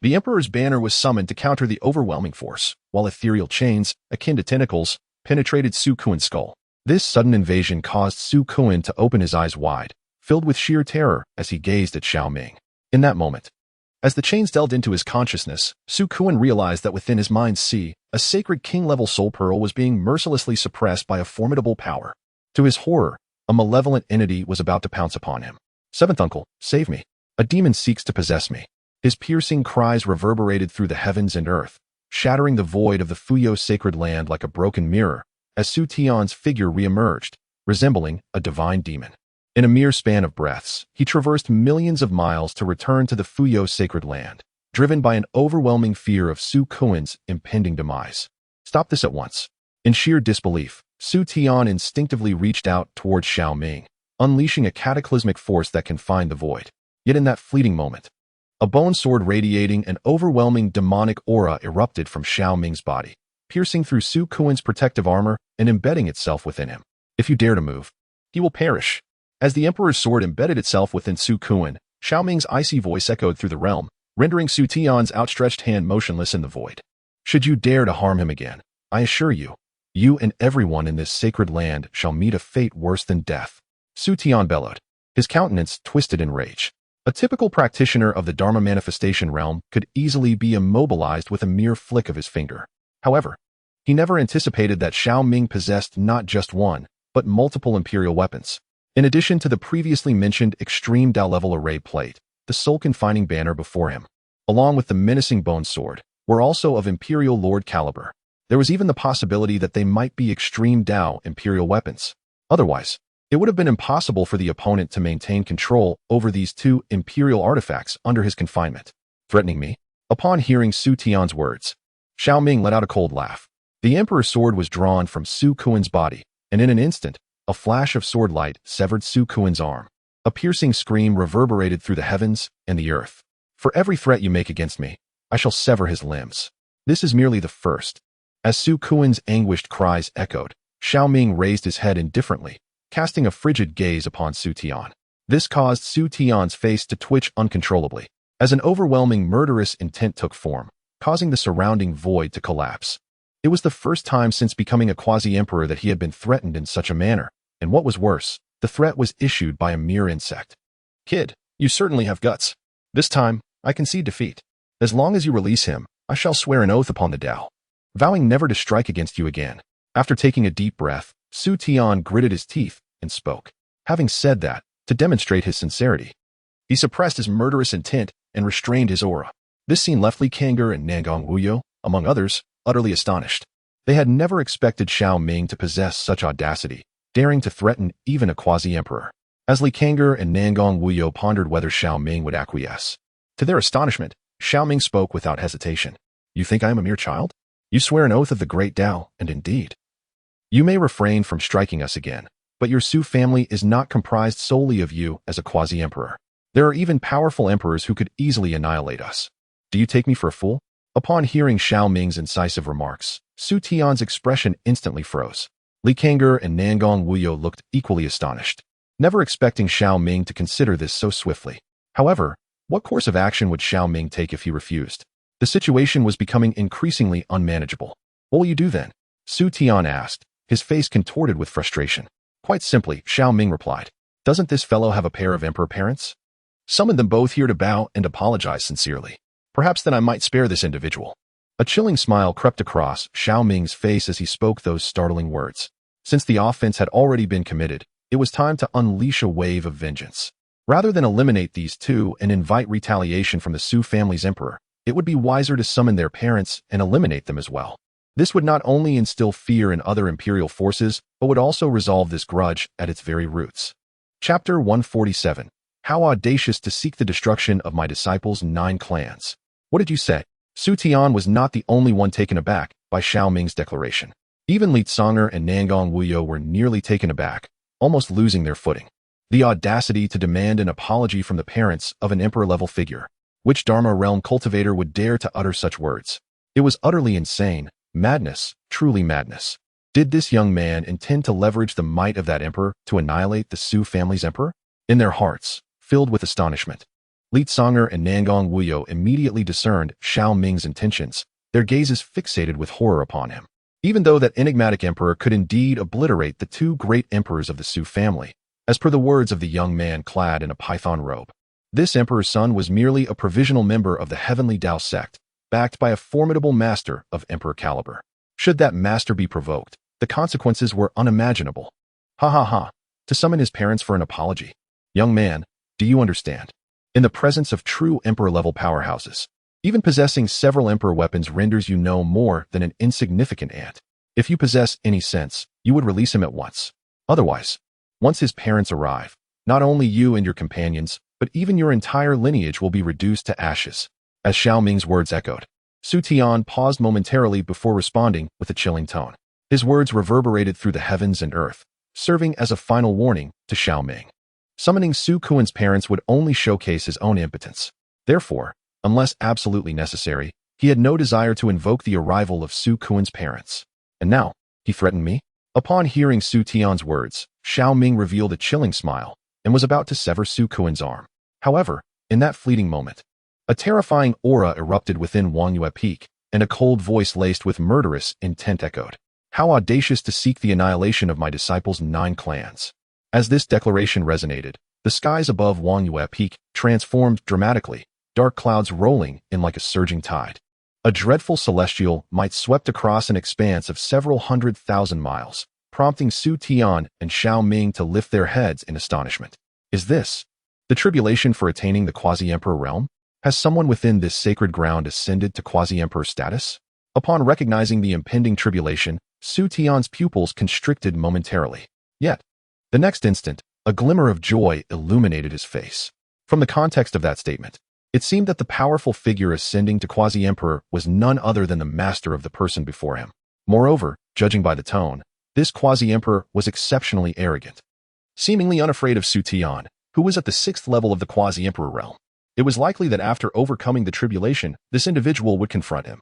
the Emperor's banner was summoned to counter the overwhelming force, while ethereal chains, akin to tentacles, penetrated Su Kuan's skull. This sudden invasion caused Su Kuan to open his eyes wide, filled with sheer terror as he gazed at Xiao Ming. In that moment, as the chains delved into his consciousness, Su Kuan realized that within his mind's sea, a sacred king-level soul pearl was being mercilessly suppressed by a formidable power. To his horror, a malevolent entity was about to pounce upon him. Seventh uncle, save me. A demon seeks to possess me. His piercing cries reverberated through the heavens and earth, shattering the void of the Fuyo sacred land like a broken mirror, as Su Tian's figure re-emerged, resembling a divine demon. In a mere span of breaths, he traversed millions of miles to return to the Fuyo sacred land, driven by an overwhelming fear of Su Kuan's impending demise. Stop this at once. In sheer disbelief, Su Tian instinctively reached out towards Xiao Ming, unleashing a cataclysmic force that confined the void. Yet in that fleeting moment, a bone sword radiating an overwhelming demonic aura erupted from Xiao Ming's body, piercing through Su Kuan's protective armor and embedding itself within him. If you dare to move, he will perish. As the Emperor's sword embedded itself within Su Kuan, Xiao Ming's icy voice echoed through the realm, rendering Su Tian's outstretched hand motionless in the void. Should you dare to harm him again, I assure you, you and everyone in this sacred land shall meet a fate worse than death. Su Tian bellowed, his countenance twisted in rage. A typical practitioner of the Dharma manifestation realm could easily be immobilized with a mere flick of his finger. However, he never anticipated that Xiao Ming possessed not just one, but multiple imperial weapons. In addition to the previously mentioned extreme Dao-level array plate, the soul-confining banner before him, along with the menacing bone sword, were also of Imperial Lord caliber. There was even the possibility that they might be extreme Dao imperial weapons. Otherwise, it would have been impossible for the opponent to maintain control over these two imperial artifacts under his confinement. Threatening me? Upon hearing Su Tian's words, Xiao Ming let out a cold laugh. The Emperor's sword was drawn from Su Kuan's body, and in an instant, a flash of sword light severed Su Kuan's arm. A piercing scream reverberated through the heavens and the earth. For every threat you make against me, I shall sever his limbs. This is merely the first. As Su Kuan's anguished cries echoed, Xiao Ming raised his head indifferently, casting a frigid gaze upon Su Tian. This caused Su Tian's face to twitch uncontrollably, as an overwhelming murderous intent took form, causing the surrounding void to collapse. It was the first time since becoming a quasi-emperor that he had been threatened in such a manner, and what was worse, the threat was issued by a mere insect. Kid, you certainly have guts. This time, I concede defeat. As long as you release him, I shall swear an oath upon the Tao, vowing never to strike against you again. After taking a deep breath, Su Tian gritted his teeth and spoke. Having said that, to demonstrate his sincerity, he suppressed his murderous intent and restrained his aura. This scene left Li Kang'er and Nangong Wuyo, among others, utterly astonished. They had never expected Xiao Ming to possess such audacity, daring to threaten even a quasi-emperor. As Li Kang'er and Nangong Wuyo pondered whether Xiao Ming would acquiesce, to their astonishment, Xiao Ming spoke without hesitation. You think I am a mere child? You swear an oath of the great Tao, and indeed, you may refrain from striking us again, but your Su family is not comprised solely of you as a quasi-emperor. There are even powerful emperors who could easily annihilate us. Do you take me for a fool? Upon hearing Xiao Ming's incisive remarks, Su Tian's expression instantly froze. Li Kang'er and Nangong Wuyo looked equally astonished, never expecting Xiao Ming to consider this so swiftly. However, what course of action would Xiao Ming take if he refused? The situation was becoming increasingly unmanageable. What will you do then? Su Tian asked, his face contorted with frustration. Quite simply, Xiao Ming replied. Doesn't this fellow have a pair of emperor parents? Summon them both here to bow and apologize sincerely. Perhaps then I might spare this individual. A chilling smile crept across Xiao Ming's face as he spoke those startling words. Since the offense had already been committed, it was time to unleash a wave of vengeance. Rather than eliminate these two and invite retaliation from the Su family's emperor, it would be wiser to summon their parents and eliminate them as well. This would not only instill fear in other imperial forces, but would also resolve this grudge at its very roots. Chapter 147. How audacious to seek the destruction of my disciples' 9 clans. What did you say? Su Tian was not the only one taken aback by Xiao Ming's declaration. Even Li Kang'er and Nangong Wuyo were nearly taken aback, almost losing their footing. The audacity to demand an apology from the parents of an emperor-level figure. Which Dharma realm cultivator would dare to utter such words? It was utterly insane, madness, truly madness. Did this young man intend to leverage the might of that emperor to annihilate the Su family's emperor? In their hearts, filled with astonishment, Li Kang'er and Nangong Wuyo immediately discerned Xiao Ming's intentions, their gazes fixated with horror upon him. Even though that enigmatic emperor could indeed obliterate the 2 great emperors of the Su family, as per the words of the young man clad in a python robe, this emperor's son was merely a provisional member of the heavenly Tao sect, backed by a formidable master of emperor caliber. Should that master be provoked, the consequences were unimaginable. Ha ha ha. To summon his parents for an apology. Young man, do you understand? In the presence of true emperor-level powerhouses, even possessing several emperor weapons renders you no more than an insignificant ant. If you possess any sense, you would release him at once. Otherwise, once his parents arrive, not only you and your companions, but even your entire lineage will be reduced to ashes. As Xiao Ming's words echoed, Su Tian paused momentarily before responding with a chilling tone. His words reverberated through the heavens and earth, serving as a final warning to Xiao Ming. Summoning Su Kuan's parents would only showcase his own impotence. Therefore, unless absolutely necessary, he had no desire to invoke the arrival of Su Kuan's parents. And now, he threatened me? Upon hearing Su Tian's words, Xiao Ming revealed a chilling smile and was about to sever Su Kuan's arm. However, in that fleeting moment, a terrifying aura erupted within Wang Yue Peak, and a cold voice laced with murderous intent echoed. How audacious to seek the annihilation of my disciples' 9 clans. As this declaration resonated, the skies above Wang Yue Peak transformed dramatically, dark clouds rolling in like a surging tide. A dreadful celestial might swept across an expanse of several 100,000 miles, prompting Su Tian and Xiao Ming to lift their heads in astonishment. Is this the tribulation for attaining the quasi-emperor realm? Has someone within this sacred ground ascended to quasi-emperor status? Upon recognizing the impending tribulation, Su Tian's pupils constricted momentarily. Yet, the next instant, a glimmer of joy illuminated his face. From the context of that statement, it seemed that the powerful figure ascending to quasi-emperor was none other than the master of the person before him. Moreover, judging by the tone, this quasi-emperor was exceptionally arrogant. Seemingly unafraid of Su Tian, who was at the 6th level of the quasi-emperor realm, it was likely that after overcoming the tribulation, this individual would confront him.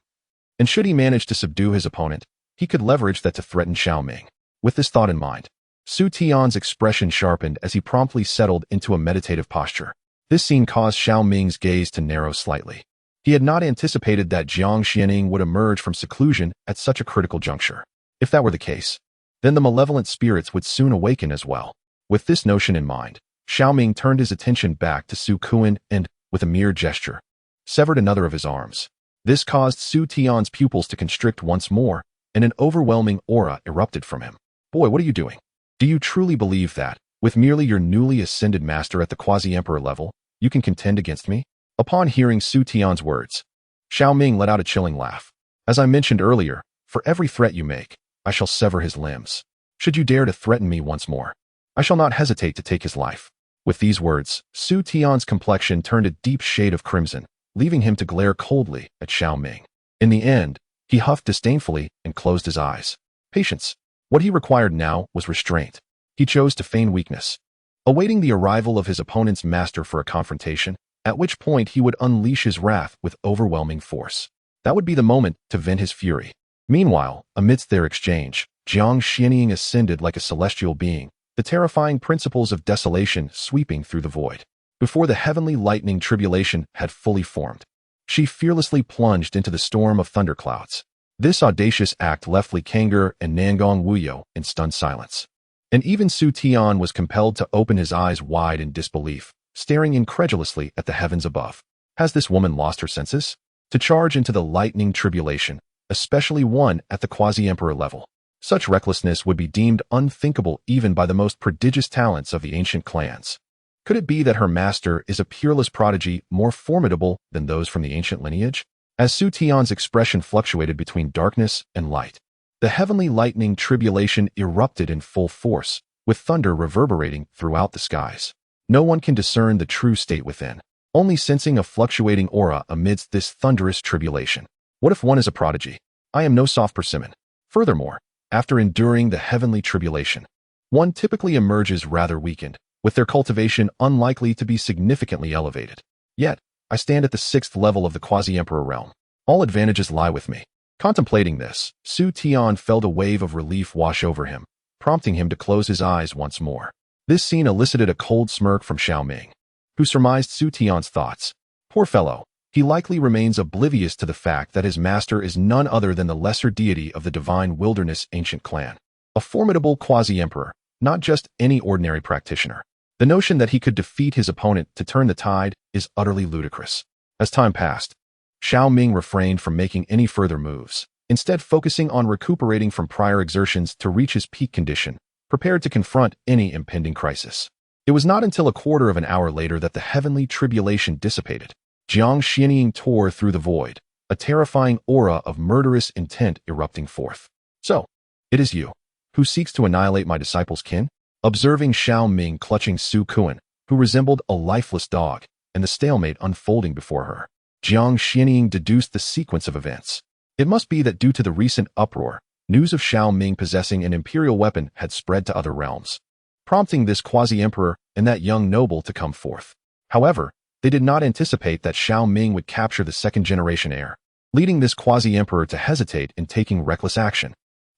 And should he manage to subdue his opponent, he could leverage that to threaten Xiao Ming. With this thought in mind, Su Tian's expression sharpened as he promptly settled into a meditative posture. This scene caused Xiao Ming's gaze to narrow slightly. He had not anticipated that Jiang Xianing would emerge from seclusion at such a critical juncture. If that were the case, then the malevolent spirits would soon awaken as well. With this notion in mind, Xiao Ming turned his attention back to Su Kuan and, with a mere gesture, severed another of his arms. This caused Su Tian's pupils to constrict once more, and an overwhelming aura erupted from him. Boy, what are you doing? Do you truly believe that, with merely your newly ascended master at the quasi-emperor level, you can contend against me? Upon hearing Su Tian's words, Xiao Ming let out a chilling laugh. As I mentioned earlier, for every threat you make, I shall sever his limbs. Should you dare to threaten me once more, I shall not hesitate to take his life. With these words, Su Tian's complexion turned a deep shade of crimson, leaving him to glare coldly at Xiao Ming. In the end, He huffed disdainfully and closed his eyes. Patience. What he required now was restraint. He chose to feign weakness, awaiting the arrival of his opponent's master for a confrontation, at which point he would unleash his wrath with overwhelming force. That would be the moment to vent his fury. Meanwhile, amidst their exchange, Jiang Xianying ascended like a celestial being, the terrifying principles of desolation sweeping through the void. Before the heavenly lightning tribulation had fully formed, she fearlessly plunged into the storm of thunderclouds. This audacious act left Li Kang'er and Nangong Wuyo in stunned silence. And even Su Tian was compelled to open his eyes wide in disbelief, staring incredulously at the heavens above. Has this woman lost her senses? To charge into the lightning tribulation, especially one at the quasi-emperor level. Such recklessness would be deemed unthinkable even by the most prodigious talents of the ancient clans. Could it be that her master is a peerless prodigy more formidable than those from the ancient lineage? As Su Tian's expression fluctuated between darkness and light, the heavenly lightning tribulation erupted in full force, with thunder reverberating throughout the skies. No one can discern the true state within, only sensing a fluctuating aura amidst this thunderous tribulation. What if one is a prodigy? I am no soft persimmon. Furthermore, after enduring the heavenly tribulation, one typically emerges rather weakened, with their cultivation unlikely to be significantly elevated. Yet, I stand at the 6th level of the quasi-emperor realm. All advantages lie with me. Contemplating this, Su Tian felt a wave of relief wash over him, prompting him to close his eyes once more. This scene elicited a cold smirk from Xiao Ming, who surmised Su Tian's thoughts. Poor fellow, he likely remains oblivious to the fact that his master is none other than the lesser deity of the divine wilderness ancient clan. A formidable quasi-emperor, not just any ordinary practitioner. The notion that he could defeat his opponent to turn the tide is utterly ludicrous. As time passed, Xiao Ming refrained from making any further moves, instead focusing on recuperating from prior exertions to reach his peak condition, prepared to confront any impending crisis. It was not until a quarter of an hour later that the heavenly tribulation dissipated. Jiang Xianying tore through the void, a terrifying aura of murderous intent erupting forth. So, it is you, who seeks to annihilate my disciple's kin? Observing Xiao Ming clutching Su Kuan, who resembled a lifeless dog, and the stalemate unfolding before her, Jiang Xianying deduced the sequence of events. It must be that due to the recent uproar, news of Xiao Ming possessing an imperial weapon had spread to other realms, prompting this quasi-emperor and that young noble to come forth. However, they did not anticipate that Xiao Ming would capture the second-generation heir, leading this quasi-emperor to hesitate in taking reckless action.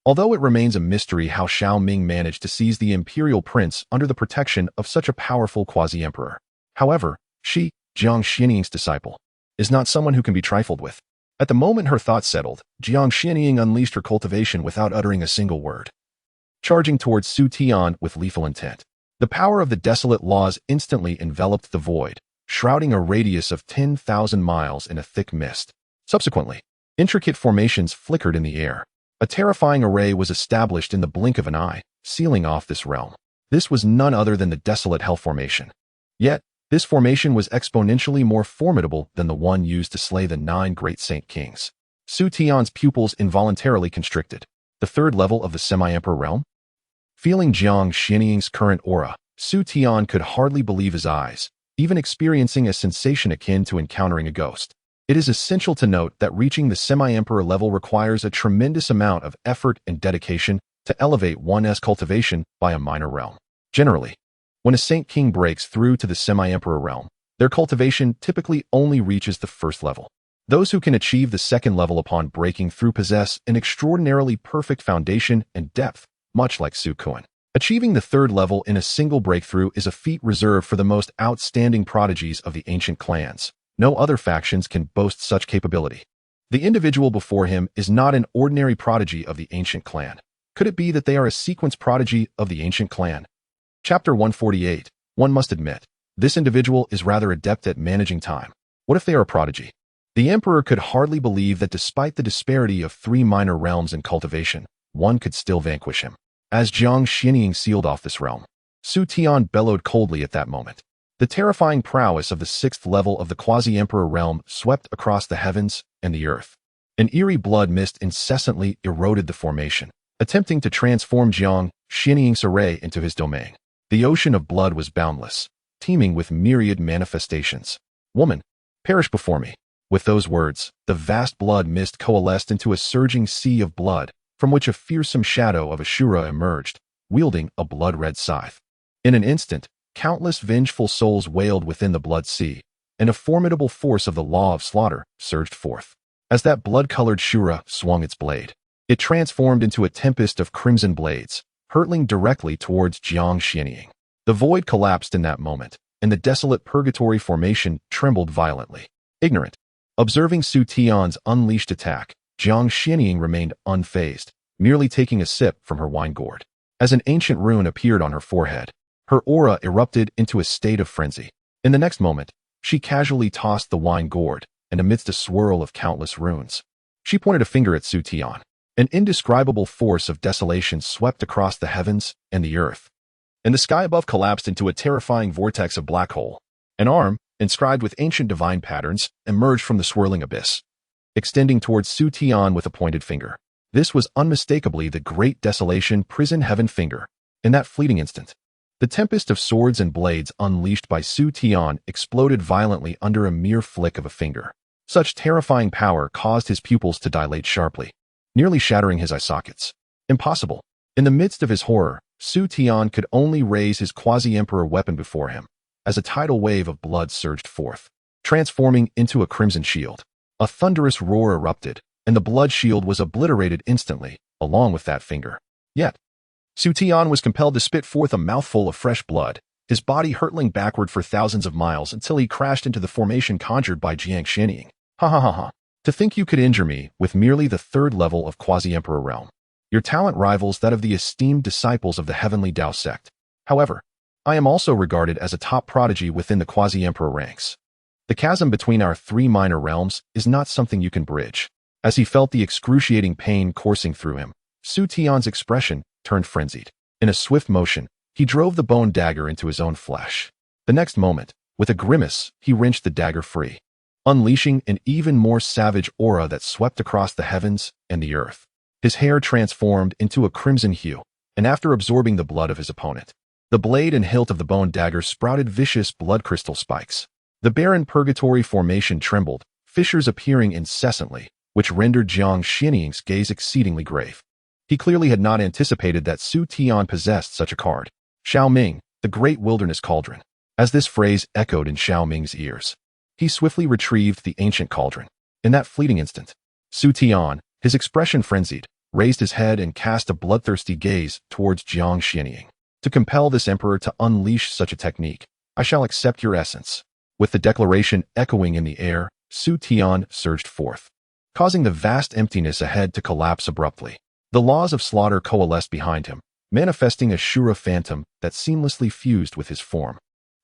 Although it remains a mystery how Xiao Ming managed to seize the imperial prince under the protection of such a powerful quasi-emperor. However, she, Jiang Xianying's disciple, is not someone who can be trifled with. At the moment her thoughts settled, Jiang Xianying unleashed her cultivation without uttering a single word, charging towards Su Tian with lethal intent. The power of the desolate laws instantly enveloped the void, shrouding a radius of 10,000 miles in a thick mist. Subsequently, intricate formations flickered in the air. A terrifying array was established in the blink of an eye, sealing off this realm. This was none other than the desolate Hell Formation. Yet, this formation was exponentially more formidable than the one used to slay the 9 great Saint Kings. Su Tian's pupils involuntarily constricted. The 3rd level of the semi-emperor realm? Feeling Jiang Xianying's current aura, Su Tian could hardly believe his eyes, even experiencing a sensation akin to encountering a ghost. It is essential to note that reaching the semi-emperor level requires a tremendous amount of effort and dedication to elevate one's cultivation by a minor realm. Generally, when a Saint King breaks through to the semi-emperor realm, their cultivation typically only reaches the 1st level. Those who can achieve the 2nd level upon breaking through possess an extraordinarily perfect foundation and depth, much like Su Kuan. Achieving the 3rd level in a single breakthrough is a feat reserved for the most outstanding prodigies of the ancient clans. No other factions can boast such capability. The individual before him is not an ordinary prodigy of the ancient clan. Could it be that they are a sequence prodigy of the ancient clan? Chapter 148. One must admit, this individual is rather adept at managing time. What if they are a prodigy? The emperor could hardly believe that despite the disparity of 3 minor realms in cultivation, one could still vanquish him. As Jiang Xianying sealed off this realm, Su Tian bellowed coldly at that moment. The terrifying prowess of the 6th level of the quasi-emperor realm swept across the heavens and the earth. An eerie blood mist incessantly eroded the formation, attempting to transform Jiang Xianying's array into his domain. The ocean of blood was boundless, teeming with myriad manifestations. Woman, perish before me. With those words, the vast blood mist coalesced into a surging sea of blood, from which a fearsome shadow of Ashura emerged, wielding a blood-red scythe. In an instant, countless vengeful souls wailed within the blood sea, and a formidable force of the law of slaughter surged forth. As that blood-colored Shura swung its blade, it transformed into a tempest of crimson blades, hurtling directly towards Jiang Xianying. The void collapsed in that moment, and the desolate purgatory formation trembled violently. Ignorant. Observing Su Tian's unleashed attack, Jiang Xianying remained unfazed, merely taking a sip from her wine gourd. As an ancient rune appeared on her forehead, her aura erupted into a state of frenzy. In the next moment, she casually tossed the wine gourd, and amidst a swirl of countless runes, she pointed a finger at Su Tian. An indescribable force of desolation swept across the heavens and the earth, and the sky above collapsed into a terrifying vortex of black hole. An arm, inscribed with ancient divine patterns, emerged from the swirling abyss, extending towards Su Tian with a pointed finger. This was unmistakably the Great Desolation Prison Heaven Finger. In that fleeting instant, the tempest of swords and blades unleashed by Su Tian exploded violently under a mere flick of a finger. Such terrifying power caused his pupils to dilate sharply, nearly shattering his eye sockets. Impossible. In the midst of his horror, Su Tian could only raise his quasi-emperor weapon before him, as a tidal wave of blood surged forth, transforming into a crimson shield. A thunderous roar erupted, and the blood shield was obliterated instantly, along with that finger. Yet, Su Tian was compelled to spit forth a mouthful of fresh blood, his body hurtling backward for thousands of miles until he crashed into the formation conjured by Jiang Xianying. Ha ha ha ha. To think you could injure me with merely the third level of quasi-emperor realm. Your talent rivals that of the esteemed disciples of the heavenly Tao sect. However, I am also regarded as a top prodigy within the quasi-emperor ranks. The chasm between our three minor realms is not something you can bridge. As he felt the excruciating pain coursing through him, Su Tian's expression turned frenzied. In a swift motion, he drove the bone dagger into his own flesh. The next moment, with a grimace, he wrenched the dagger free, unleashing an even more savage aura that swept across the heavens and the earth. His hair transformed into a crimson hue, and after absorbing the blood of his opponent, the blade and hilt of the bone dagger sprouted vicious blood crystal spikes. The barren purgatory formation trembled, fissures appearing incessantly, which rendered Jiang Xianying's gaze exceedingly grave. He clearly had not anticipated that Su Tian possessed such a card. Xiao Ming, the great wilderness cauldron. As this phrase echoed in Xiao Ming's ears, he swiftly retrieved the ancient cauldron. In that fleeting instant, Su Tian, his expression frenzied, raised his head and cast a bloodthirsty gaze towards Jiang Xianying. To compel this emperor to unleash such a technique, I shall accept your essence. With the declaration echoing in the air, Su Tian surged forth, causing the vast emptiness ahead to collapse abruptly. The laws of slaughter coalesced behind him, manifesting a Shura phantom that seamlessly fused with his form,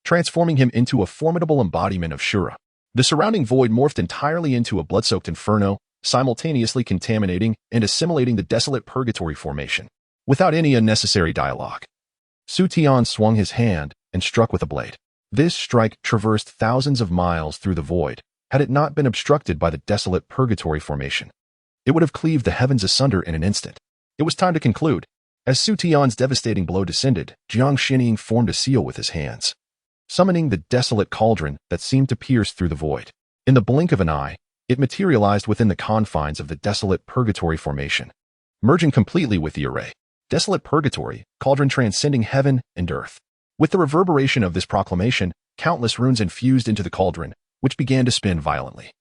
transforming him into a formidable embodiment of Shura. The surrounding void morphed entirely into a blood-soaked inferno, simultaneously contaminating and assimilating the desolate purgatory formation, without any unnecessary dialogue. Su Tian swung his hand and struck with a blade. This strike traversed thousands of miles through the void, had it not been obstructed by the desolate purgatory formation. It would have cleaved the heavens asunder in an instant. It was time to conclude. As Su Tian's devastating blow descended, Jiang Xianying formed a seal with his hands, summoning the desolate cauldron that seemed to pierce through the void. In the blink of an eye, it materialized within the confines of the desolate purgatory formation, merging completely with the array. Desolate purgatory, cauldron transcending heaven and earth. With the reverberation of this proclamation, countless runes infused into the cauldron, which began to spin violently,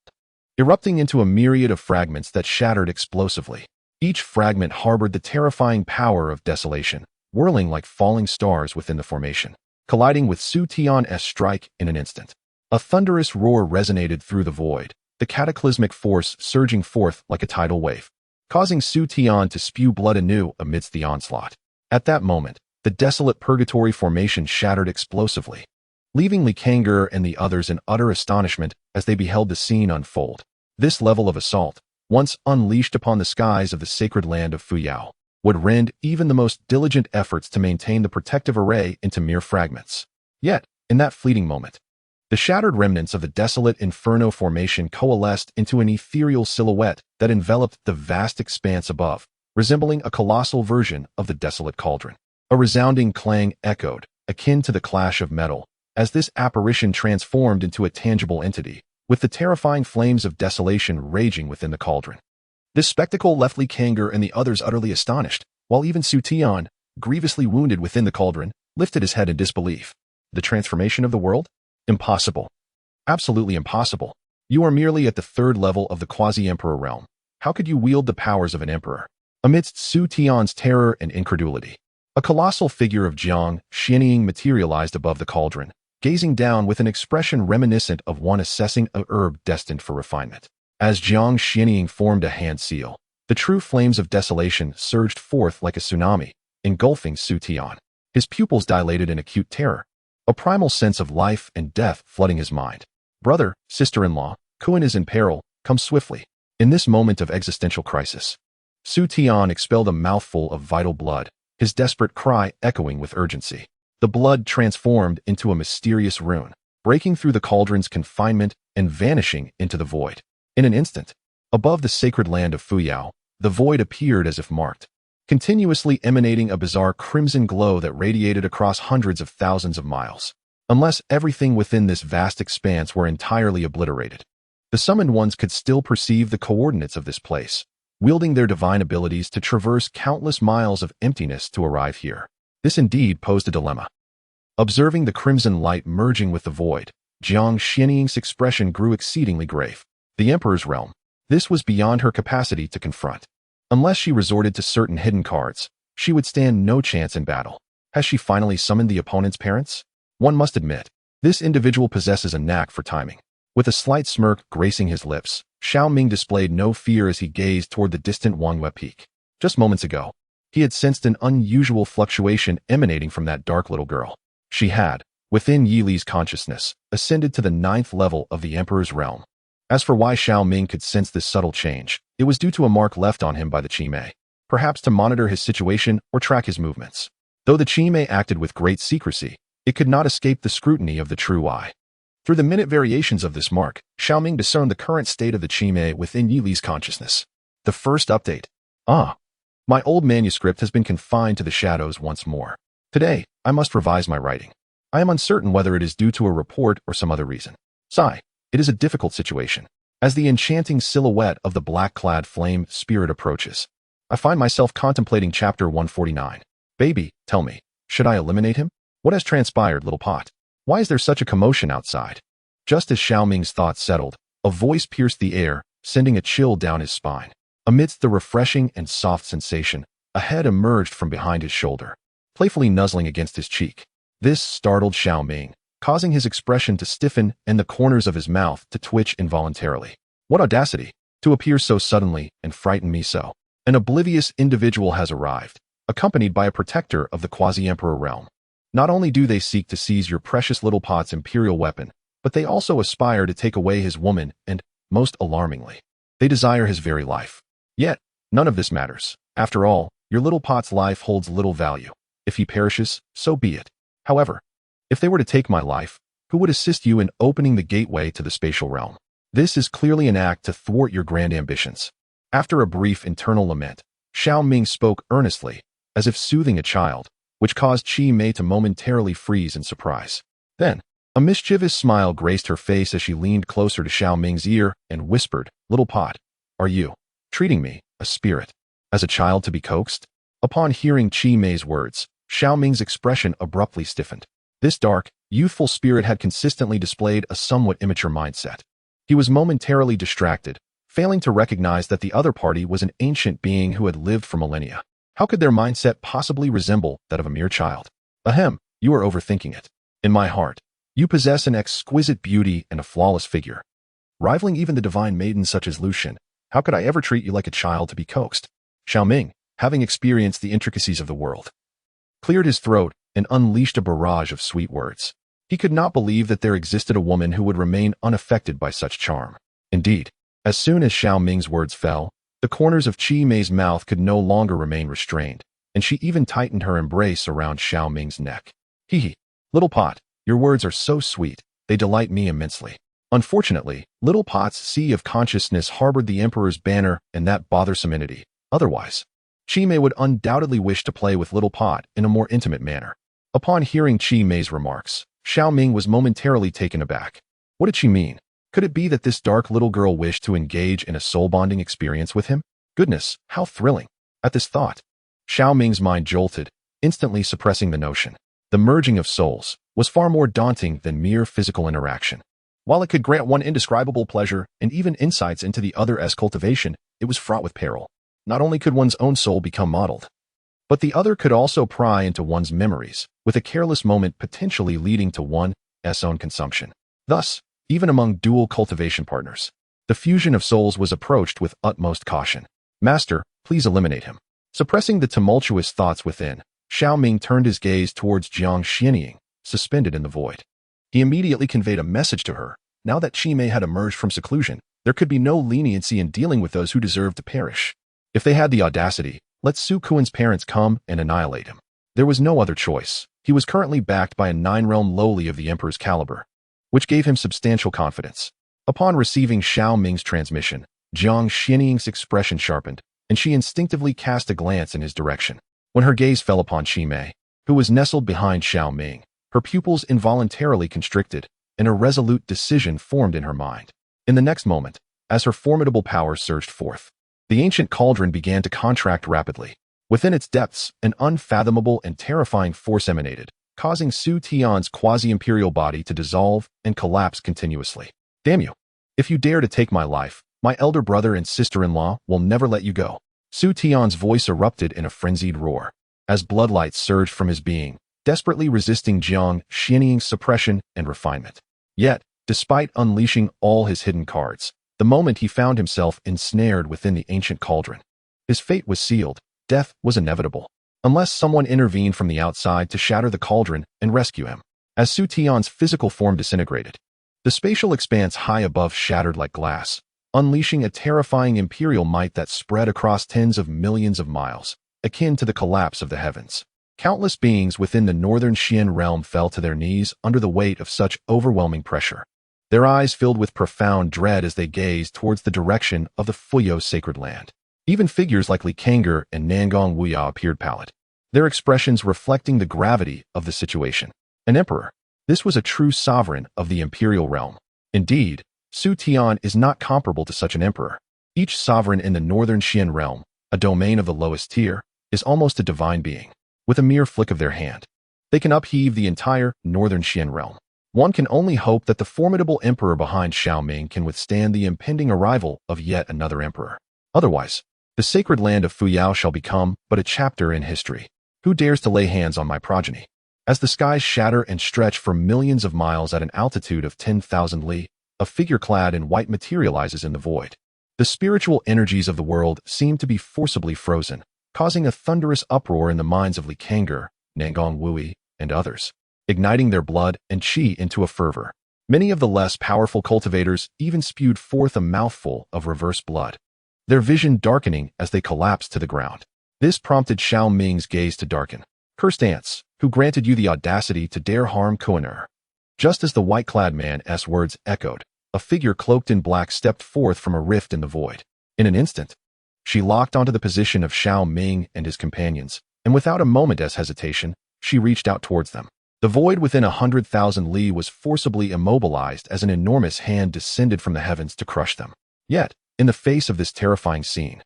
erupting into a myriad of fragments that shattered explosively. Each fragment harbored the terrifying power of desolation, whirling like falling stars within the formation, colliding with Su Tian's strike in an instant. A thunderous roar resonated through the void, the cataclysmic force surging forth like a tidal wave, causing Su Tian to spew blood anew amidst the onslaught. At that moment, the desolate purgatory formation shattered explosively, leaving Li Kang'er and the others in utter astonishment as they beheld the scene unfold. This level of assault, once unleashed upon the skies of the sacred land of Fuyao, would rend even the most diligent efforts to maintain the protective array into mere fragments. Yet, in that fleeting moment, the shattered remnants of the desolate inferno formation coalesced into an ethereal silhouette that enveloped the vast expanse above, resembling a colossal version of the desolate cauldron. A resounding clang echoed, akin to the clash of metal, as this apparition transformed into a tangible entity, with the terrifying flames of desolation raging within the cauldron. This spectacle left Li Kang'er and the others utterly astonished, while even Su Tian, grievously wounded within the cauldron, lifted his head in disbelief. The transformation of the world? Impossible. Absolutely impossible. You are merely at the third level of the quasi-emperor realm. How could you wield the powers of an emperor? Amidst Su Tian's terror and incredulity, a colossal figure of Jiang Xianying materialized above the cauldron, gazing down with an expression reminiscent of one assessing a herb destined for refinement. As Jiang Xianying formed a hand seal, the true flames of desolation surged forth like a tsunami, engulfing Su Tian. His pupils dilated in acute terror, a primal sense of life and death flooding his mind. Brother, sister-in-law, Kuan is in peril, come swiftly. In this moment of existential crisis, Su Tian expelled a mouthful of vital blood, his desperate cry echoing with urgency. The blood transformed into a mysterious rune, breaking through the cauldron's confinement and vanishing into the void. In an instant, above the sacred land of Fuyao, the void appeared as if marked, continuously emanating a bizarre crimson glow that radiated across hundreds of thousands of miles. Unless everything within this vast expanse were entirely obliterated, the summoned ones could still perceive the coordinates of this place, wielding their divine abilities to traverse countless miles of emptiness to arrive here. This indeed posed a dilemma. Observing the crimson light merging with the void, Jiang Xianying's expression grew exceedingly grave. The Emperor's realm. This was beyond her capacity to confront. Unless she resorted to certain hidden cards, she would stand no chance in battle. Has she finally summoned the opponent's parents? One must admit, this individual possesses a knack for timing. With a slight smirk gracing his lips, Xiao Ming displayed no fear as he gazed toward the distant Wangyue Peak. Just moments ago, he had sensed an unusual fluctuation emanating from that dark little girl. She had, within Yi Li's consciousness, ascended to the 9th level of the Emperor's realm. As for why Xiao Ming could sense this subtle change, it was due to a mark left on him by the Qimei, perhaps to monitor his situation or track his movements. Though the Qimei acted with great secrecy, it could not escape the scrutiny of the true eye. Through the minute variations of this mark, Xiao Ming discerned the current state of the Qimei within Yi Li's consciousness. The first update. My old manuscript has been confined to the shadows once more. Today, I must revise my writing. I am uncertain whether it is due to a report or some other reason. Sigh. It is a difficult situation. As the enchanting silhouette of the black-clad flame spirit approaches, I find myself contemplating chapter 149. Baby, tell me, should I eliminate him? What has transpired, little pot? Why is there such a commotion outside? Just as Xiao Ming's thoughts settled, a voice pierced the air, sending a chill down his spine. Amidst the refreshing and soft sensation, a head emerged from behind his shoulder, playfully nuzzling against his cheek. This startled Xiao Ming, causing his expression to stiffen and the corners of his mouth to twitch involuntarily. What audacity, to appear so suddenly and frighten me so. An oblivious individual has arrived, accompanied by a protector of the quasi-emperor realm. Not only do they seek to seize your precious little pot's imperial weapon, but they also aspire to take away his woman and, most alarmingly, they desire his very life. Yet, none of this matters. After all, your little pot's life holds little value. If he perishes, so be it. However, if they were to take my life, who would assist you in opening the gateway to the spatial realm? This is clearly an act to thwart your grand ambitions. After a brief internal lament, Xiao Ming spoke earnestly, as if soothing a child, which caused Qimei to momentarily freeze in surprise. Then, a mischievous smile graced her face as she leaned closer to Xiao Ming's ear and whispered, "Little pot, are you treating me, a spirit, as a child to be coaxed?" Upon hearing Qimei's words, Xiao Ming's expression abruptly stiffened. This dark, youthful spirit had consistently displayed a somewhat immature mindset. He was momentarily distracted, failing to recognize that the other party was an ancient being who had lived for millennia. How could their mindset possibly resemble that of a mere child? Ahem, you are overthinking it. In my heart, you possess an exquisite beauty and a flawless figure. Rivaling even the divine maidens such as Lucian, how could I ever treat you like a child to be coaxed? Xiao Ming, having experienced the intricacies of the world, cleared his throat and unleashed a barrage of sweet words. He could not believe that there existed a woman who would remain unaffected by such charm. Indeed, as soon as Xiao Ming's words fell, the corners of Qimei's mouth could no longer remain restrained, and she even tightened her embrace around Xiao Ming's neck. Hee, little pot, your words are so sweet, they delight me immensely. Unfortunately, little pot's sea of consciousness harbored the Emperor's banner and that bothersome entity. Otherwise, Qimei would undoubtedly wish to play with little pot in a more intimate manner. Upon hearing Qimei's remarks, Xiao Ming was momentarily taken aback. What did she mean? Could it be that this dark little girl wished to engage in a soul-bonding experience with him? Goodness, how thrilling! At this thought, Xiao Ming's mind jolted, instantly suppressing the notion. The merging of souls was far more daunting than mere physical interaction. While it could grant one indescribable pleasure and even insights into the other's cultivation, it was fraught with peril. Not only could one's own soul become modeled, but the other could also pry into one's memories, with a careless moment potentially leading to one's own consumption. Thus, even among dual cultivation partners, the fusion of souls was approached with utmost caution. Master, please eliminate him. Suppressing the tumultuous thoughts within, Xiao Ming turned his gaze towards Jiang Xianying, suspended in the void. He immediately conveyed a message to her. Now that Qi Mei had emerged from seclusion, there could be no leniency in dealing with those who deserved to perish. If they had the audacity, let Su Kuan's parents come and annihilate him. There was no other choice. He was currently backed by a 9-realm lowly of the Emperor's caliber, which gave him substantial confidence. Upon receiving Xiao Ming's transmission, Jiang Xianying's expression sharpened, and she instinctively cast a glance in his direction. When her gaze fell upon Qi Mei, who was nestled behind Xiao Ming, her pupils involuntarily constricted, and a resolute decision formed in her mind. In the next moment, as her formidable power surged forth, the ancient cauldron began to contract rapidly. Within its depths, an unfathomable and terrifying force emanated, causing Su Tian's quasi-imperial body to dissolve and collapse continuously. Damn you! If you dare to take my life, my elder brother and sister-in-law will never let you go. Su Tian's voice erupted in a frenzied roar, as bloodlight surged from his being, desperately resisting Jiang Xianying's suppression and refinement. Yet, despite unleashing all his hidden cards, the moment he found himself ensnared within the ancient cauldron, his fate was sealed. Death was inevitable, unless someone intervened from the outside to shatter the cauldron and rescue him. As Su Tian's physical form disintegrated, the spatial expanse high above shattered like glass, unleashing a terrifying imperial might that spread across tens of millions of miles, akin to the collapse of the heavens. Countless beings within the northern Xian realm fell to their knees under the weight of such overwhelming pressure. Their eyes filled with profound dread as they gazed towards the direction of the Fuyo sacred land. Even figures like Li Kang'er and Nangong Wuya appeared pallid, their expressions reflecting the gravity of the situation. An emperor. This was a true sovereign of the imperial realm. Indeed, Su Tian is not comparable to such an emperor. Each sovereign in the northern Xian realm, a domain of the lowest tier, is almost a divine being. With a mere flick of their hand, they can upheave the entire northern Xian realm. One can only hope that the formidable emperor behind Xiao Ming can withstand the impending arrival of yet another emperor. Otherwise, the sacred land of Fuyao shall become but a chapter in history. Who dares to lay hands on my progeny? As the skies shatter and stretch for millions of miles at an altitude of 10,000 li, a figure clad in white materializes in the void. The spiritual energies of the world seem to be forcibly frozen, causing a thunderous uproar in the minds of Li Kang'er, Nangong Wuyi, and others, igniting their blood and qi into a fervor. Many of the less powerful cultivators even spewed forth a mouthful of reverse blood, their vision darkening as they collapsed to the ground. This prompted Xiao Ming's gaze to darken. Cursed ants, who granted you the audacity to dare harm Ko'ener? Just as the white-clad man's words echoed, a figure cloaked in black stepped forth from a rift in the void. In an instant, she locked onto the position of Xiao Ming and his companions, and without a moment's hesitation, she reached out towards them. The void within 100,000 li was forcibly immobilized as an enormous hand descended from the heavens to crush them. Yet, in the face of this terrifying scene,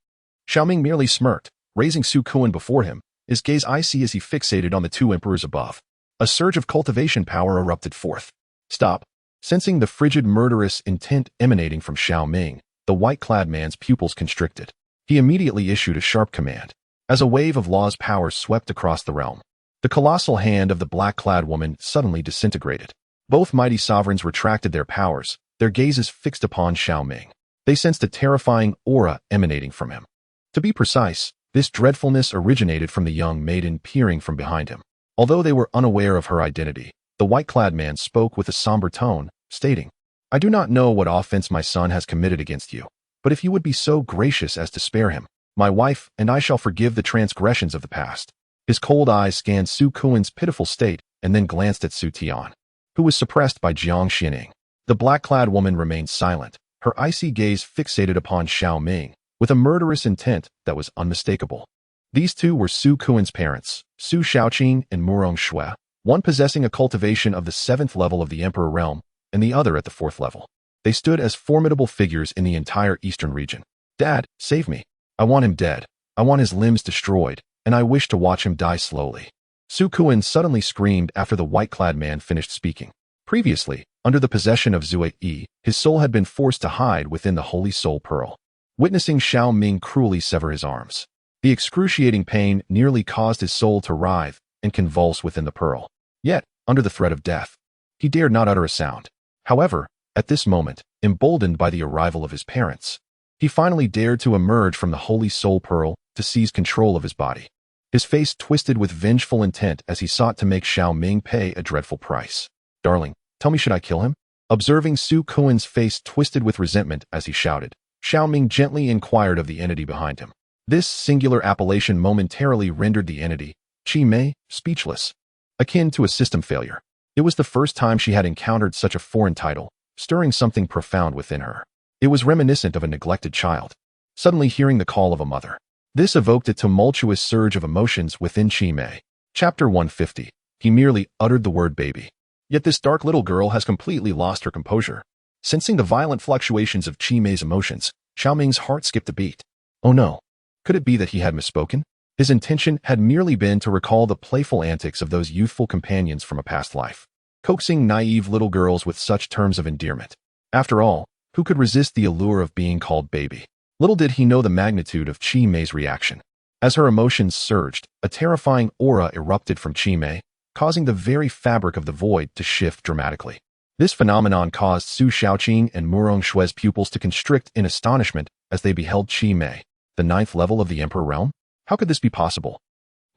Xiao Ming merely smirked, raising Su Kuan before him, his gaze icy as he fixated on the two emperors above. A surge of cultivation power erupted forth. Stop. Sensing the frigid murderous intent emanating from Xiao Ming, the white-clad man's pupils constricted. He immediately issued a sharp command. As a wave of law's power swept across the realm, the colossal hand of the black-clad woman suddenly disintegrated. Both mighty sovereigns retracted their powers, their gazes fixed upon Xiao Ming. They sensed a terrifying aura emanating from him. To be precise, this dreadfulness originated from the young maiden peering from behind him. Although they were unaware of her identity, the white-clad man spoke with a somber tone, stating, I do not know what offense my son has committed against you, but if you would be so gracious as to spare him, my wife and I shall forgive the transgressions of the past. His cold eyes scanned Su Kuan's pitiful state and then glanced at Su Tian, who was suppressed by Jiang Xianying. The black-clad woman remained silent, her icy gaze fixated upon Xiao Ming, with a murderous intent that was unmistakable. These two were Su Kuan's parents, Su Shaoqing and Murong Shui, one possessing a cultivation of the 7th level of the Emperor realm, and the other at the 4th level. They stood as formidable figures in the entire eastern region. "Dad, save me. I want him dead. I want his limbs destroyed, and I wish to watch him die slowly." Su Kuan suddenly screamed after the white-clad man finished speaking. Previously, under the possession of Zui Yi, his soul had been forced to hide within the Holy Soul Pearl. Witnessing Xiao Ming cruelly sever his arms, the excruciating pain nearly caused his soul to writhe and convulse within the pearl. Yet, under the threat of death, he dared not utter a sound. However, at this moment, emboldened by the arrival of his parents, he finally dared to emerge from the Holy Soul Pearl to seize control of his body. His face twisted with vengeful intent as he sought to make Xiao Ming pay a dreadful price. "Darling, tell me, should I kill him?" Observing Su Kuan's face twisted with resentment as he shouted, Xiao Ming gently inquired of the entity behind him. This singular appellation momentarily rendered the entity, Qi Mei, speechless, akin to a system failure. It was the first time she had encountered such a foreign title, stirring something profound within her. It was reminiscent of a neglected child, suddenly hearing the call of a mother. This evoked a tumultuous surge of emotions within Qi Mei. Chapter 150. He merely uttered the word baby. Yet this dark little girl has completely lost her composure. Sensing the violent fluctuations of Qi Mei's emotions, Xiao Ming's heart skipped a beat. Oh no. Could it be that he had misspoken? His intention had merely been to recall the playful antics of those youthful companions from a past life, coaxing naive little girls with such terms of endearment. After all, who could resist the allure of being called baby? Little did he know the magnitude of Qi Mei's reaction. As her emotions surged, a terrifying aura erupted from Qi Mei, causing the very fabric of the void to shift dramatically. This phenomenon caused Su Shaoqing and Murong Shue's pupils to constrict in astonishment as they beheld Qi Mei, the 9th level of the Emperor realm. How could this be possible?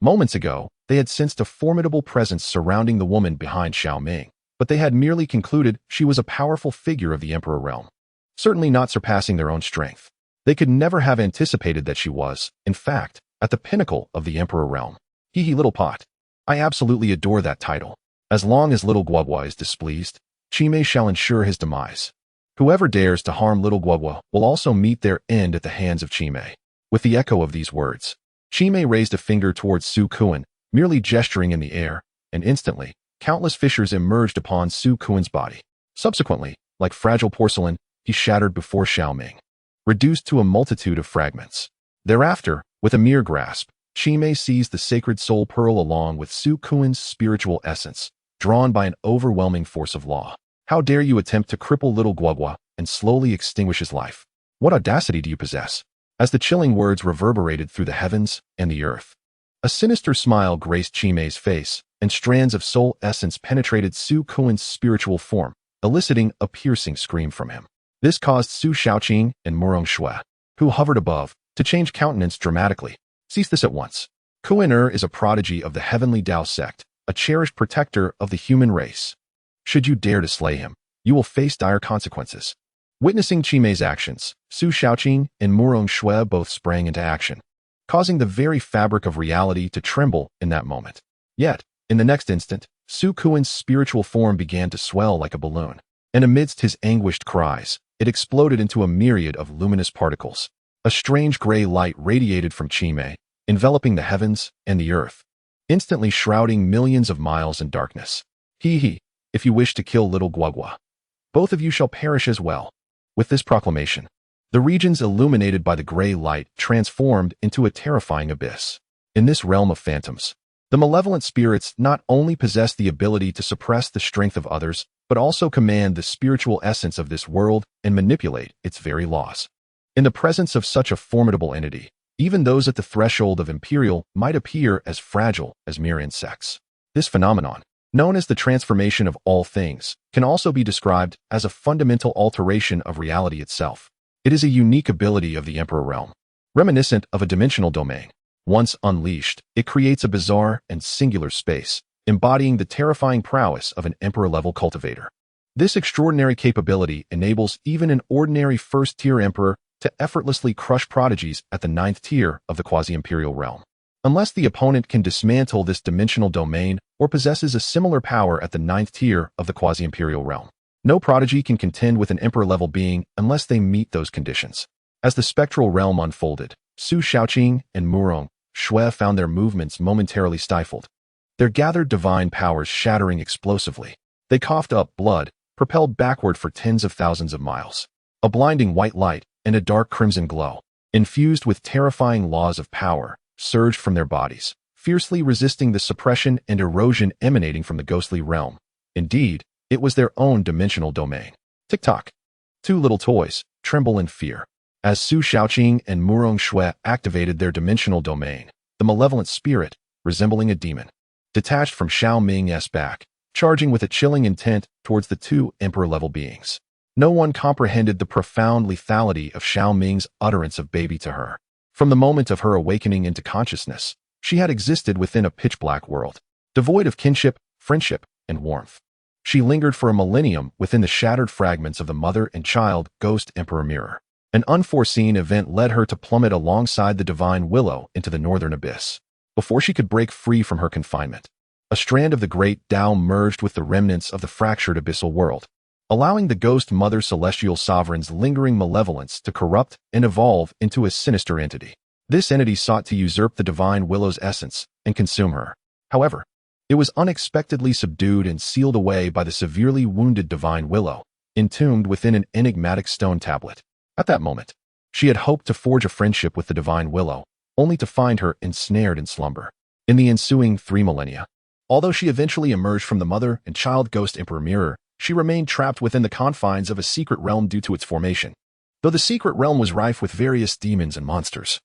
Moments ago, they had sensed a formidable presence surrounding the woman behind Xiao Ming, but they had merely concluded she was a powerful figure of the Emperor realm, certainly not surpassing their own strength. They could never have anticipated that she was, in fact, at the pinnacle of the Emperor realm. Hee little pot. I absolutely adore that title. As long as little Guogua is displeased, Qi Mei shall ensure his demise. Whoever dares to harm little Guogua will also meet their end at the hands of Qi Mei. With the echo of these words, Qi Mei raised a finger towards Su Kuan, merely gesturing in the air, and instantly, countless fissures emerged upon Su Kuan's body. Subsequently, like fragile porcelain, he shattered before Xiao Ming, reduced to a multitude of fragments. Thereafter, with a mere grasp, Qi Mei seized the sacred soul pearl along with Su Kuan's spiritual essence, drawn by an overwhelming force of law. How dare you attempt to cripple little Guogua and slowly extinguish his life? What audacity do you possess? As the chilling words reverberated through the heavens and the earth, a sinister smile graced Qi Mei's face, and strands of soul essence penetrated Su Kuan's spiritual form, eliciting a piercing scream from him. This caused Su Shaoqing and Murong Shui, who hovered above, to change countenance dramatically. Cease this at once. Kuan is a prodigy of the heavenly Dao sect, a cherished protector of the human race. Should you dare to slay him, you will face dire consequences. Witnessing Qi Mei's actions, Su Shaoqing and Murong Shui both sprang into action, causing the very fabric of reality to tremble in that moment. Yet, in the next instant, Su Kuan's spiritual form began to swell like a balloon, and amidst his anguished cries, it exploded into a myriad of luminous particles. A strange gray light radiated from Qi Mei, enveloping the heavens and the earth, instantly shrouding millions of miles in darkness. If you wish to kill little Guogua, both of you shall perish as well. With this proclamation, the regions illuminated by the gray light transformed into a terrifying abyss. In this realm of phantoms, the malevolent spirits not only possess the ability to suppress the strength of others, but also command the spiritual essence of this world and manipulate its very laws. In the presence of such a formidable entity, even those at the threshold of imperial might appear as fragile as mere insects. This phenomenon, known as the transformation of all things, can also be described as a fundamental alteration of reality itself. It is a unique ability of the Emperor realm, reminiscent of a dimensional domain. Once unleashed, it creates a bizarre and singular space, embodying the terrifying prowess of an Emperor-level cultivator. This extraordinary capability enables even an ordinary first-tier Emperor to effortlessly crush prodigies at the 9th tier of the quasi-imperial realm. Unless the opponent can dismantle this dimensional domain or possesses a similar power at the 9th tier of the quasi-imperial realm, no prodigy can contend with an Emperor-level being unless they meet those conditions. As the spectral realm unfolded, Su Shaoqing and Murong Shui found their movements momentarily stifled, their gathered divine powers shattering explosively. They coughed up blood, propelled backward for tens of thousands of miles. A blinding white light and a dark crimson glow, infused with terrifying laws of power, surged from their bodies, fiercely resisting the suppression and erosion emanating from the ghostly realm. Indeed, it was their own dimensional domain. Tick-tock. Two little toys tremble in fear. As Su Xiaoqing and Murong Shui activated their dimensional domain, the malevolent spirit, resembling a demon, detached from Xiao Ming's back, charging with a chilling intent towards the two emperor-level beings. No one comprehended the profound lethality of Xiao Ming's utterance of baby to her. From the moment of her awakening into consciousness, she had existed within a pitch-black world, devoid of kinship, friendship, and warmth. She lingered for a millennium within the shattered fragments of the mother and child ghost emperor mirror. An unforeseen event led her to plummet alongside the divine willow into the northern abyss. Before she could break free from her confinement, a strand of the great Tao merged with the remnants of the fractured abyssal world, allowing the ghost mother celestial sovereign's lingering malevolence to corrupt and evolve into a sinister entity. This entity sought to usurp the divine willow's essence and consume her. However, it was unexpectedly subdued and sealed away by the severely wounded divine willow, entombed within an enigmatic stone tablet. At that moment, she had hoped to forge a friendship with the divine willow, only to find her ensnared in slumber. In the ensuing 3 millennia, although she eventually emerged from the mother and child ghost emperor mirror, she remained trapped within the confines of a secret realm due to its formation. Though the secret realm was rife with various demons and monsters,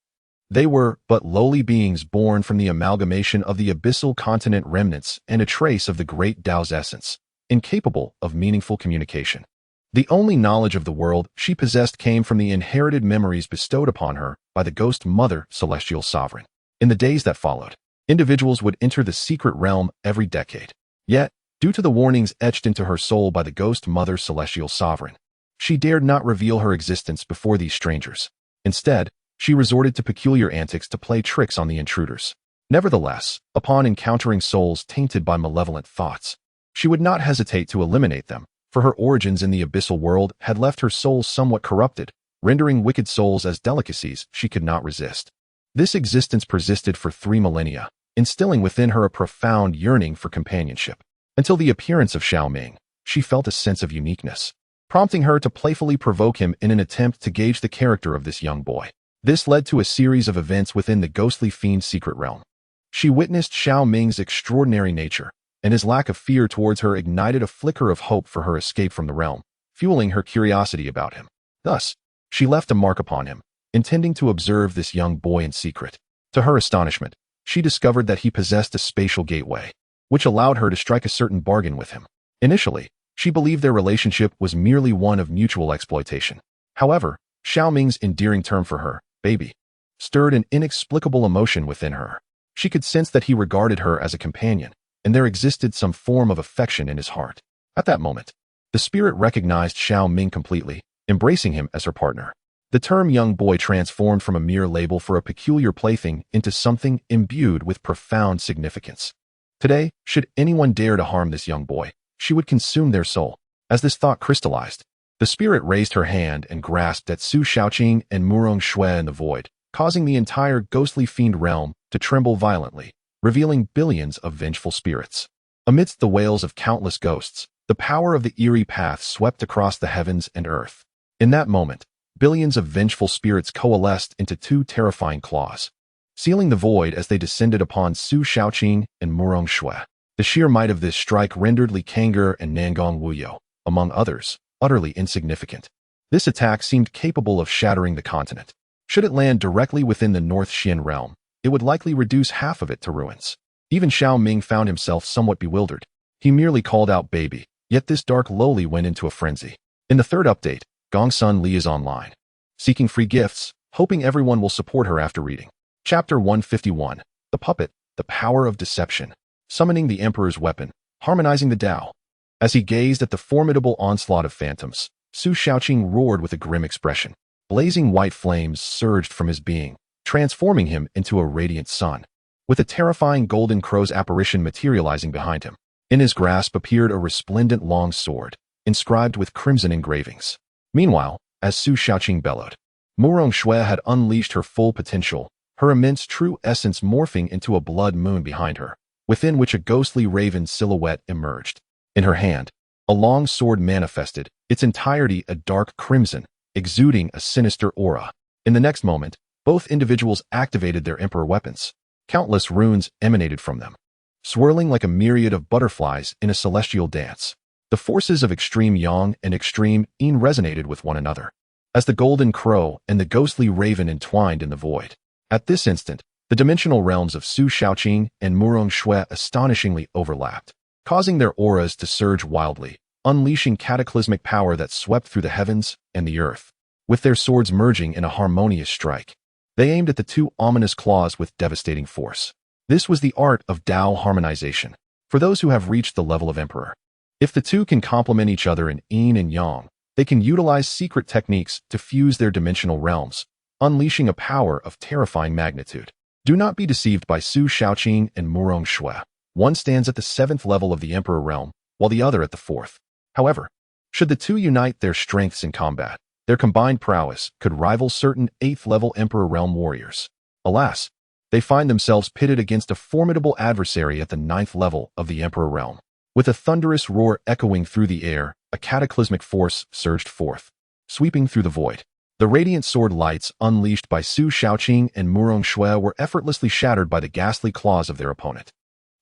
they were but lowly beings born from the amalgamation of the abyssal continent remnants and a trace of the great Tao's essence, incapable of meaningful communication. The only knowledge of the world she possessed came from the inherited memories bestowed upon her by the ghost mother celestial sovereign. In the days that followed, individuals would enter the secret realm every decade. Yet, due to the warnings etched into her soul by the ghost mother celestial sovereign, she dared not reveal her existence before these strangers. Instead, she resorted to peculiar antics to play tricks on the intruders. Nevertheless, upon encountering souls tainted by malevolent thoughts, she would not hesitate to eliminate them, for her origins in the abyssal world had left her soul somewhat corrupted, rendering wicked souls as delicacies she could not resist. This existence persisted for 3 millennia, instilling within her a profound yearning for companionship. Until the appearance of Xiao Ming, she felt a sense of uniqueness, prompting her to playfully provoke him in an attempt to gauge the character of this young boy. This led to a series of events within the ghostly fiend's secret realm. She witnessed Xiao Ming's extraordinary nature, and his lack of fear towards her ignited a flicker of hope for her escape from the realm, fueling her curiosity about him. Thus, she left a mark upon him, intending to observe this young boy in secret. To her astonishment, she discovered that he possessed a spatial gateway, which allowed her to strike a certain bargain with him. Initially, she believed their relationship was merely one of mutual exploitation. However, Xiao Ming's endearing term for her, baby, stirred an inexplicable emotion within her. She could sense that he regarded her as a companion, and there existed some form of affection in his heart. At that moment, the spirit recognized Xiao Ming completely, embracing him as her partner. The term young boy transformed from a mere label for a peculiar plaything into something imbued with profound significance. Today, should anyone dare to harm this young boy, she would consume their soul. As this thought crystallized, the spirit raised her hand and grasped at Su Xiaoqing and Murong Shui in the void, causing the entire ghostly fiend realm to tremble violently, revealing billions of vengeful spirits. Amidst the wails of countless ghosts, the power of the eerie path swept across the heavens and earth. In that moment, billions of vengeful spirits coalesced into 2 terrifying claws, sealing the void as they descended upon Su Xiaoqing and Murong Shui. The sheer might of this strike rendered Li Kang'er and Nangong Wuyo, among others, utterly insignificant. This attack seemed capable of shattering the continent. Should it land directly within the North Xian realm, it would likely reduce half of it to ruins. Even Xiao Ming found himself somewhat bewildered. He merely called out baby, yet this dark lowly went into a frenzy. In the 3rd update, Gongsun Li is online, seeking free gifts, hoping everyone will support her after reading. Chapter 151, The Puppet, The Power of Deception, Summoning the Emperor's Weapon, Harmonizing the Tao. As he gazed at the formidable onslaught of phantoms, Su Xiaoqing roared with a grim expression. Blazing white flames surged from his being, transforming him into a radiant sun, with a terrifying golden crow's apparition materializing behind him. In his grasp appeared a resplendent long sword, inscribed with crimson engravings. Meanwhile, as Su Xiaoqing bellowed, Murong Shui had unleashed her full potential, her immense true essence morphing into a blood moon behind her, within which a ghostly raven silhouette emerged. In her hand, A long sword manifested, its entirety a dark crimson, exuding a sinister aura. In the next moment, both individuals activated their emperor weapons. Countless runes emanated from them, swirling like a myriad of butterflies in a celestial dance. The forces of extreme yang and extreme yin resonated with one another, as the golden crow and the ghostly raven entwined in the void. At this instant, the dimensional realms of Su Shaoqing and Murong Shui astonishingly overlapped, causing their auras to surge wildly, unleashing cataclysmic power that swept through the heavens and the earth. With their swords merging in a harmonious strike, they aimed at the two ominous claws with devastating force. This was the art of Dao harmonization, for those who have reached the level of emperor. If the two can complement each other in yin and yang, they can utilize secret techniques to fuse their dimensional realms, unleashing a power of terrifying magnitude. Do not be deceived by Su Shaoqing and Murong Shui. One stands at the 7th level of the Emperor realm, while the other at the 4th. However, should the two unite their strengths in combat, their combined prowess could rival certain 8th level Emperor realm warriors. Alas, they find themselves pitted against a formidable adversary at the 9th level of the Emperor realm. With a thunderous roar echoing through the air, a cataclysmic force surged forth, sweeping through the void. The radiant sword lights unleashed by Su Shaoqing and Murong Shui were effortlessly shattered by the ghastly claws of their opponent.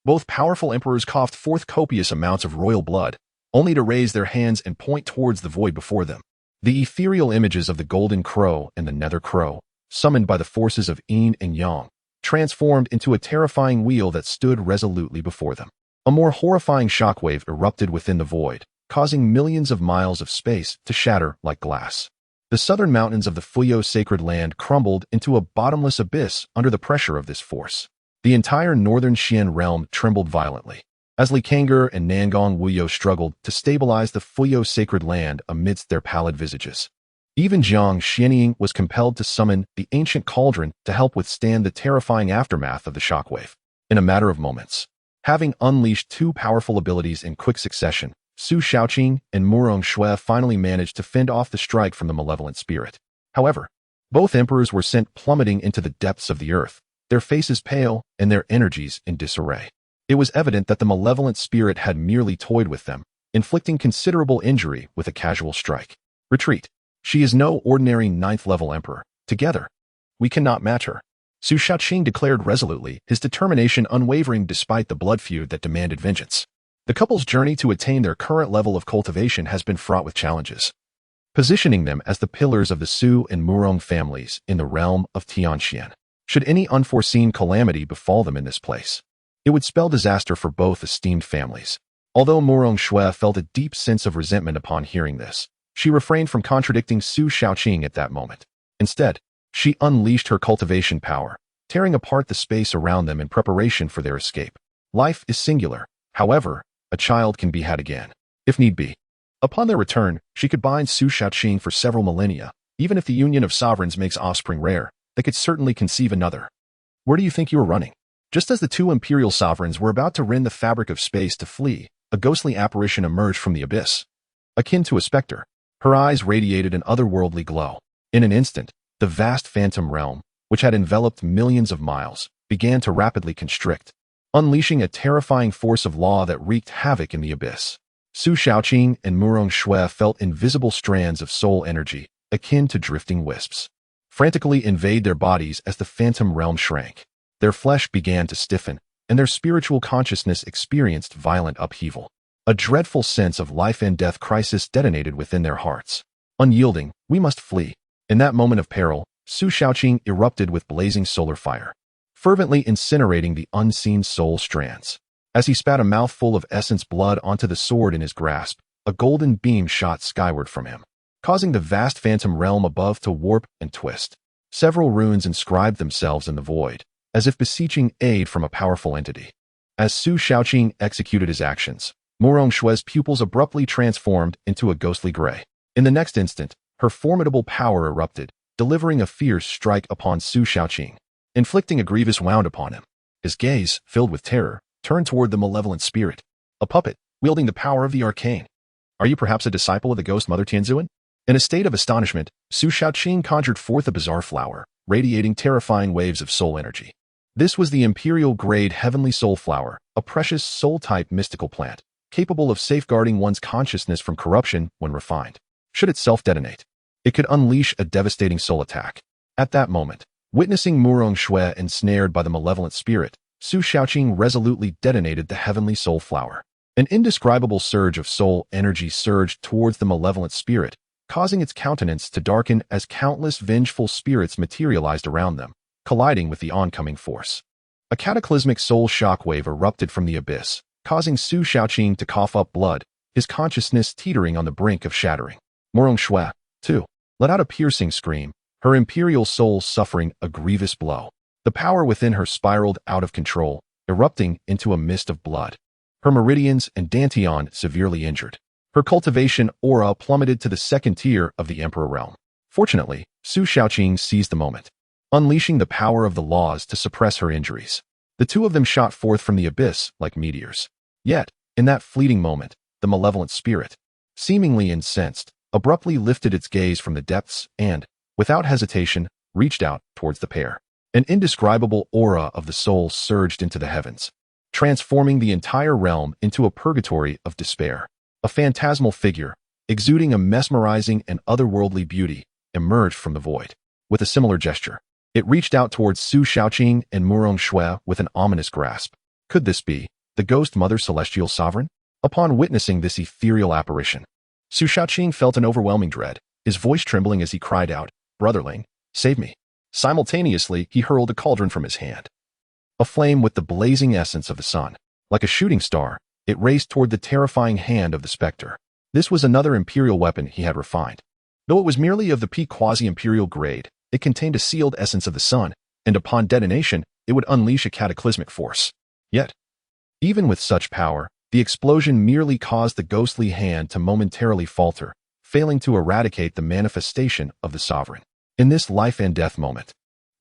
Both powerful emperors coughed forth copious amounts of royal blood, only to raise their hands and point towards the void before them. The ethereal images of the golden crow and the nether crow, summoned by the forces of yin and yang, transformed into a terrifying wheel that stood resolutely before them. A more horrifying shockwave erupted within the void, causing millions of miles of space to shatter like glass. The southern mountains of the Fuyo sacred land crumbled into a bottomless abyss under the pressure of this force. The entire northern Xian realm trembled violently, as Li Kang'er and Nangong Wuyo struggled to stabilize the Fuyo sacred land amidst their pallid visages. Even Jiang Xianying was compelled to summon the ancient cauldron to help withstand the terrifying aftermath of the shockwave. In a matter of moments, having unleashed two powerful abilities in quick succession, Su Shaoqing and Murong Shui finally managed to fend off the strike from the malevolent spirit. However, both emperors were sent plummeting into the depths of the earth, their faces pale and their energies in disarray. It was evident that the malevolent spirit had merely toyed with them, inflicting considerable injury with a casual strike. Retreat. She is no ordinary 9th level emperor. Together, we cannot match her. Su Shaoqing declared resolutely, his determination unwavering despite the blood feud that demanded vengeance. The couple's journey to attain their current level of cultivation has been fraught with challenges, positioning them as the pillars of the Su and Murong families in the realm of Tianxian. Should any unforeseen calamity befall them in this place, it would spell disaster for both esteemed families. Although Murong Shui felt a deep sense of resentment upon hearing this, she refrained from contradicting Su Shaoqing at that moment. Instead, she unleashed her cultivation power, tearing apart the space around them in preparation for their escape. Life is singular. However, a child can be had again, if need be. Upon their return, she could bind Su Shaoqing for several millennia. Even if the union of sovereigns makes offspring rare, they could certainly conceive another. Where do you think you were running? Just as the two imperial sovereigns were about to rend the fabric of space to flee, a ghostly apparition emerged from the abyss. Akin to a specter, her eyes radiated an otherworldly glow. In an instant, the vast phantom realm, which had enveloped millions of miles, began to rapidly constrict, unleashing a terrifying force of law that wreaked havoc in the abyss. Su Shaoqing and Murong Shui felt invisible strands of soul energy, akin to drifting wisps, frantically invade their bodies as the phantom realm shrank. Their flesh began to stiffen, and their spiritual consciousness experienced violent upheaval. A dreadful sense of life and death crisis detonated within their hearts. Unyielding, we must flee. In that moment of peril, Su Shaoqing erupted with blazing solar fire, fervently incinerating the unseen soul strands. As he spat a mouthful of essence blood onto the sword in his grasp, a golden beam shot skyward from him, causing the vast phantom realm above to warp and twist. Several runes inscribed themselves in the void, as if beseeching aid from a powerful entity. As Su Shaoqing executed his actions, Murong Shui's pupils abruptly transformed into a ghostly gray. In the next instant, her formidable power erupted, delivering a fierce strike upon Su Shaoqing, inflicting a grievous wound upon him. His gaze, filled with terror, turned toward the malevolent spirit, a puppet, wielding the power of the arcane. Are you perhaps a disciple of the ghost Mother Tianzuan? In a state of astonishment, Su Shaoqing conjured forth a bizarre flower, radiating terrifying waves of soul energy. This was the imperial-grade heavenly soul flower, a precious soul-type mystical plant. capable of safeguarding one's consciousness from corruption when refined. Should it self-detonate, it could unleash a devastating soul attack. At that moment, witnessing Murong Shui ensnared by the malevolent spirit, Su Xiaoqing resolutely detonated the heavenly soul flower. An indescribable surge of soul energy surged towards the malevolent spirit, causing its countenance to darken as countless vengeful spirits materialized around them, colliding with the oncoming force. A cataclysmic soul shockwave erupted from the abyss, causing Su Xiaoqing to cough up blood, his consciousness teetering on the brink of shattering. Murong Shui, too, let out a piercing scream, her imperial soul suffering a grievous blow. The power within her spiraled out of control, erupting into a mist of blood. Her meridians and dantian severely injured. Her cultivation aura plummeted to the second tier of the Emperor realm. Fortunately, Su Xiaoqing seized the moment, unleashing the power of the laws to suppress her injuries. The two of them shot forth from the abyss like meteors. Yet, in that fleeting moment, the malevolent spirit, seemingly incensed, abruptly lifted its gaze from the depths and, without hesitation, reached out towards the pair. An indescribable aura of the soul surged into the heavens, transforming the entire realm into a purgatory of despair. A phantasmal figure, exuding a mesmerizing and otherworldly beauty, emerged from the void. With a similar gesture, it reached out towards Su Xiaoqing and Murong Shui with an ominous grasp. Could this be the Ghost Mother Celestial Sovereign? Upon witnessing this ethereal apparition, Su Xiaoqing felt an overwhelming dread, his voice trembling as he cried out, "Brotherling, save me." Simultaneously, he hurled a cauldron from his hand. Aflame with the blazing essence of the sun, like a shooting star, it raced toward the terrifying hand of the specter. This was another imperial weapon he had refined. Though it was merely of the peak quasi-imperial grade, it contained a sealed essence of the sun, and upon detonation, it would unleash a cataclysmic force. Yet, even with such power, the explosion merely caused the ghostly hand to momentarily falter, failing to eradicate the manifestation of the sovereign. In this life and death moment,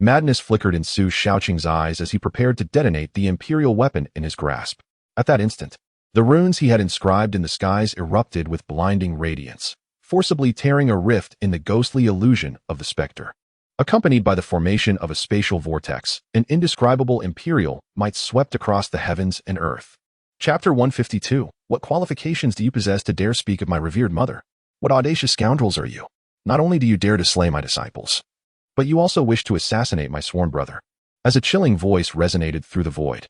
madness flickered in Su Xiaoqing's eyes as he prepared to detonate the imperial weapon in his grasp. At that instant, the runes he had inscribed in the skies erupted with blinding radiance, forcibly tearing a rift in the ghostly illusion of the specter. Accompanied by the formation of a spatial vortex, an indescribable imperial might swept across the heavens and earth. Chapter 152. What qualifications do you possess to dare speak of my revered mother? What audacious scoundrels are you? Not only do you dare to slay my disciples, but you also wish to assassinate my sworn brother. As a chilling voice resonated through the void,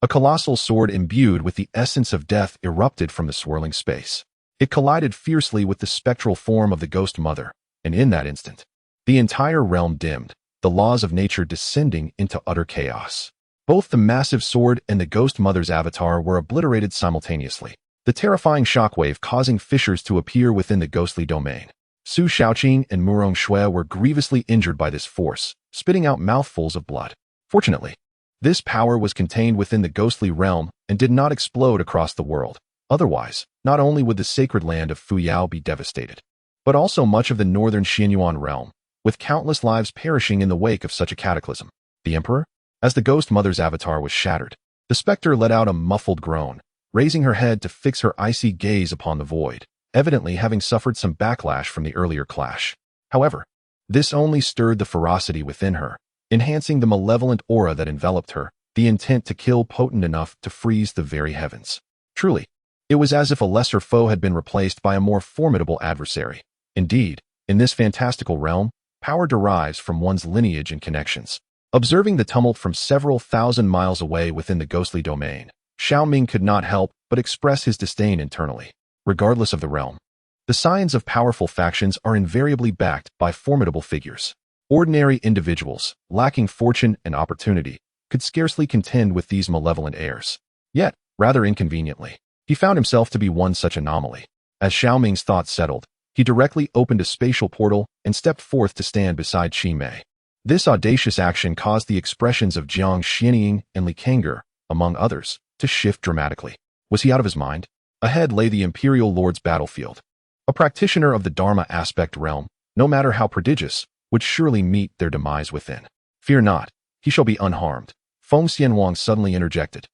a colossal sword imbued with the essence of death erupted from the swirling space. It collided fiercely with the spectral form of the Ghost Mother, and in that instant, the entire realm dimmed, the laws of nature descending into utter chaos. Both the massive sword and the Ghost Mother's avatar were obliterated simultaneously, the terrifying shockwave causing fissures to appear within the ghostly domain. Su Xiaoqing and Murong Shui were grievously injured by this force, spitting out mouthfuls of blood. Fortunately, this power was contained within the ghostly realm and did not explode across the world. Otherwise, not only would the sacred land of Fuyao be devastated, but also much of the northern Xianyuan realm, with countless lives perishing in the wake of such a cataclysm. The Emperor? As the Ghost Mother's avatar was shattered, the specter let out a muffled groan, raising her head to fix her icy gaze upon the void, evidently having suffered some backlash from the earlier clash. However, this only stirred the ferocity within her, enhancing the malevolent aura that enveloped her, the intent to kill potent enough to freeze the very heavens. Truly, it was as if a lesser foe had been replaced by a more formidable adversary. Indeed, in this fantastical realm, power derives from one's lineage and connections. Observing the tumult from several thousand miles away within the ghostly domain, Xiao Ming could not help but express his disdain internally. Regardless of the realm, the signs of powerful factions are invariably backed by formidable figures. Ordinary individuals, lacking fortune and opportunity, could scarcely contend with these malevolent heirs. Yet, rather inconveniently, he found himself to be one such anomaly. As Xiao Ming's thoughts settled, he directly opened a spatial portal and stepped forth to stand beside Qi Mei. This audacious action caused the expressions of Jiang Xianying and Li Kang'er, among others, to shift dramatically. Was he out of his mind? Ahead lay the Imperial Lord's battlefield. A practitioner of the Dharma aspect realm, no matter how prodigious, would surely meet their demise within. Fear not, he shall be unharmed, Feng Xianwang suddenly interjected.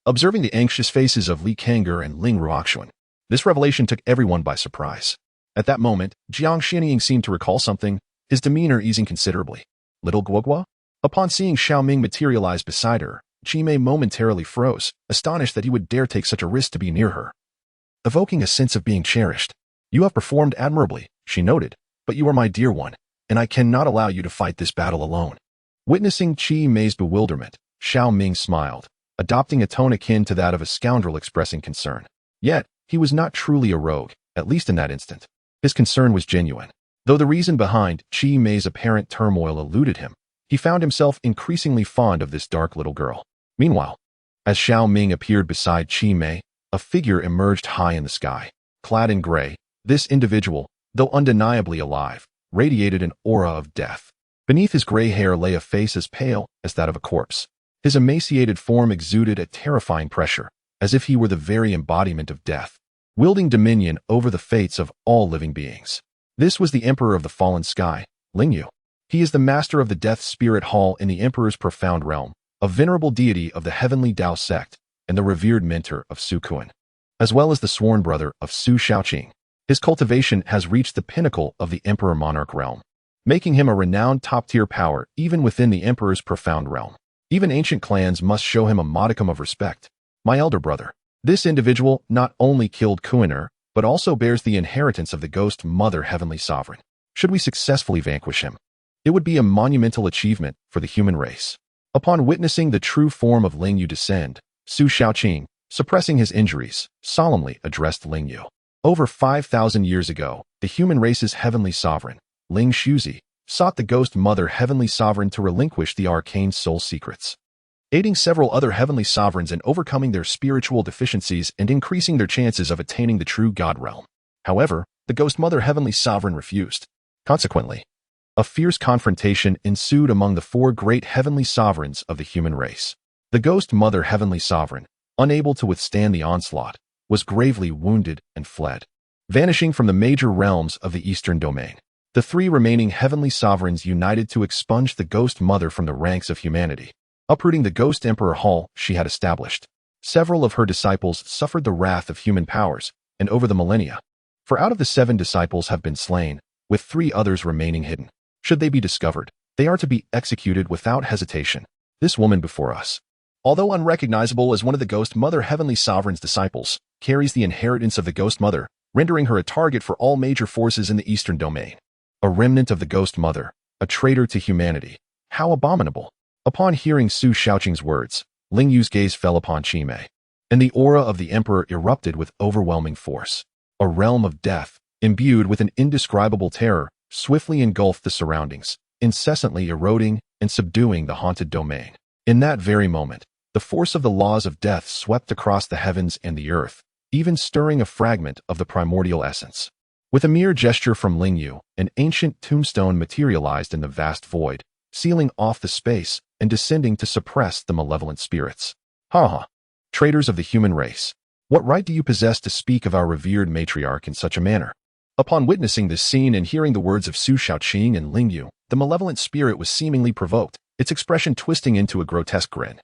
Observing the anxious faces of Li Kang'er and Ling Ruoxuan, this revelation took everyone by surprise. At that moment, Jiang Xianying seemed to recall something, his demeanor easing considerably. Little Guogua? Upon seeing Xiao Ming materialize beside her, Qi Mei momentarily froze, astonished that he would dare take such a risk to be near her. evoking a sense of being cherished. "You have performed admirably," she noted, "but you are my dear one, and I cannot allow you to fight this battle alone." Witnessing Qi Mei's bewilderment, Xiao Ming smiled, adopting a tone akin to that of a scoundrel expressing concern. Yet, he was not truly a rogue, at least in that instant. His concern was genuine. Though the reason behind Qi Mei's apparent turmoil eluded him, he found himself increasingly fond of this dark little girl. Meanwhile, as Xiao Ming appeared beside Qi Mei, a figure emerged high in the sky. Clad in gray, this individual, though undeniably alive, radiated an aura of death. Beneath his gray hair lay a face as pale as that of a corpse. His emaciated form exuded a terrifying pressure, as if he were the very embodiment of death, wielding dominion over the fates of all living beings. This was the Emperor of the Fallen Sky, Lingyu. He is the master of the Death Spirit Hall in the Emperor's profound realm, a venerable deity of the heavenly Dao sect, and the revered mentor of Su Kuan, as well as the sworn brother of Su Shaoqing. His cultivation has reached the pinnacle of the Emperor-Monarch realm, making him a renowned top-tier power even within the Emperor's profound realm. Even ancient clans must show him a modicum of respect. My elder brother. This individual not only killed Kuaner, but also bears the inheritance of the Ghost Mother Heavenly Sovereign. Should we successfully vanquish him, it would be a monumental achievement for the human race. Upon witnessing the true form of Lingyu descend, Su Shaoqing, suppressing his injuries, solemnly addressed Lingyu. Over 5,000 years ago, the human race's heavenly sovereign, Ling Shuzi, sought the Ghost Mother Heavenly Sovereign to relinquish the arcane soul secrets, aiding several other heavenly sovereigns in overcoming their spiritual deficiencies and increasing their chances of attaining the true God realm. However, the Ghost Mother Heavenly Sovereign refused. Consequently, a fierce confrontation ensued among the four great heavenly sovereigns of the human race. The Ghost Mother Heavenly Sovereign, unable to withstand the onslaught, was gravely wounded and fled, vanishing from the major realms of the Eastern Domain. The three remaining heavenly sovereigns united to expunge the Ghost Mother from the ranks of humanity, uprooting the Ghost Emperor Hall she had established. Several of her disciples suffered the wrath of human powers, and over the millennia, for out of the 7 disciples have been slain, with 3 others remaining hidden. Should they be discovered, they are to be executed without hesitation. This woman before us, although unrecognizable as one of the Ghost Mother Heavenly Sovereign's disciples, carries the inheritance of the Ghost Mother, rendering her a target for all major forces in the Eastern Domain. A remnant of the Ghost Mother, a traitor to humanity. How abominable! Upon hearing Su Shaoqing's words, Lingyu's gaze fell upon Qi Mei, and the aura of the Emperor erupted with overwhelming force. A realm of death, imbued with an indescribable terror, swiftly engulfed the surroundings, incessantly eroding and subduing the haunted domain. In that very moment, the force of the laws of death swept across the heavens and the earth, even stirring a fragment of the primordial essence. With a mere gesture from Lingyu, an ancient tombstone materialized in the vast void, sealing off the space and descending to suppress the malevolent spirits. Ha ha! Traitors of the human race, what right do you possess to speak of our revered matriarch in such a manner? Upon witnessing this scene and hearing the words of Su Shaoqing and Lingyu, the malevolent spirit was seemingly provoked, its expression twisting into a grotesque grin,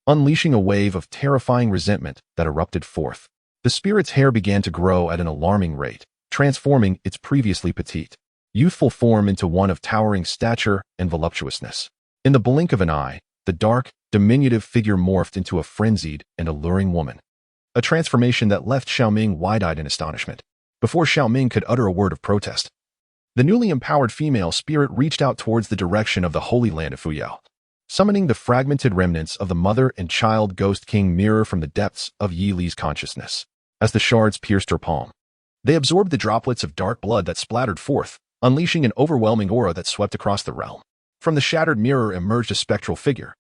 unleashing a wave of terrifying resentment that erupted forth. The spirit's hair began to grow at an alarming rate, transforming its previously petite, youthful form into one of towering stature and voluptuousness. In the blink of an eye, the dark, diminutive figure morphed into a frenzied and alluring woman, a transformation that left Xiao Ming wide-eyed in astonishment. Before Xiao Ming could utter a word of protest, the newly empowered female spirit reached out towards the direction of the Holy Land of Fuyao, summoning the fragmented remnants of the mother and child Ghost King mirror from the depths of Yi Li's consciousness. As the shards pierced her palm, they absorbed the droplets of dark blood that splattered forth, unleashing an overwhelming aura that swept across the realm. From the shattered mirror emerged a spectral figure,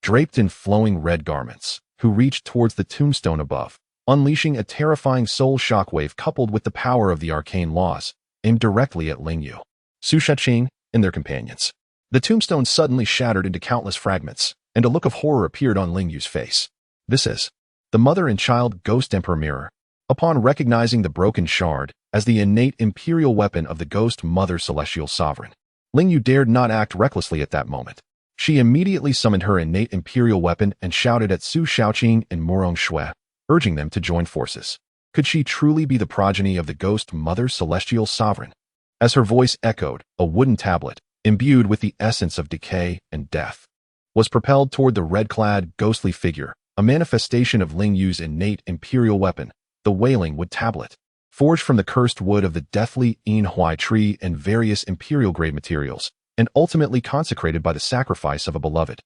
draped in flowing red garments, who reached towards the tombstone above, unleashing a terrifying soul shockwave coupled with the power of the arcane laws, aimed directly at Lingyu, Su Shaoqing, and their companions. The tombstone suddenly shattered into countless fragments, and a look of horror appeared on Lingyu's face. This is the mother and child Ghost Emperor mirror. Upon recognizing the broken shard as the innate imperial weapon of the Ghost Mother Celestial Sovereign, Lingyu dared not act recklessly at that moment. She immediately summoned her innate imperial weapon and shouted at Su Shaoqing and Murong Shui, urging them to join forces. Could she truly be the progeny of the Ghost Mother Celestial Sovereign? As her voice echoed, a wooden tablet, imbued with the essence of decay and death, was propelled toward the red-clad, ghostly figure, a manifestation of Lingyu's innate imperial weapon, the Wailing Wood Tablet, forged from the cursed wood of the deathly Yin tree and various imperial-grade materials, and ultimately consecrated by the sacrifice of a beloved.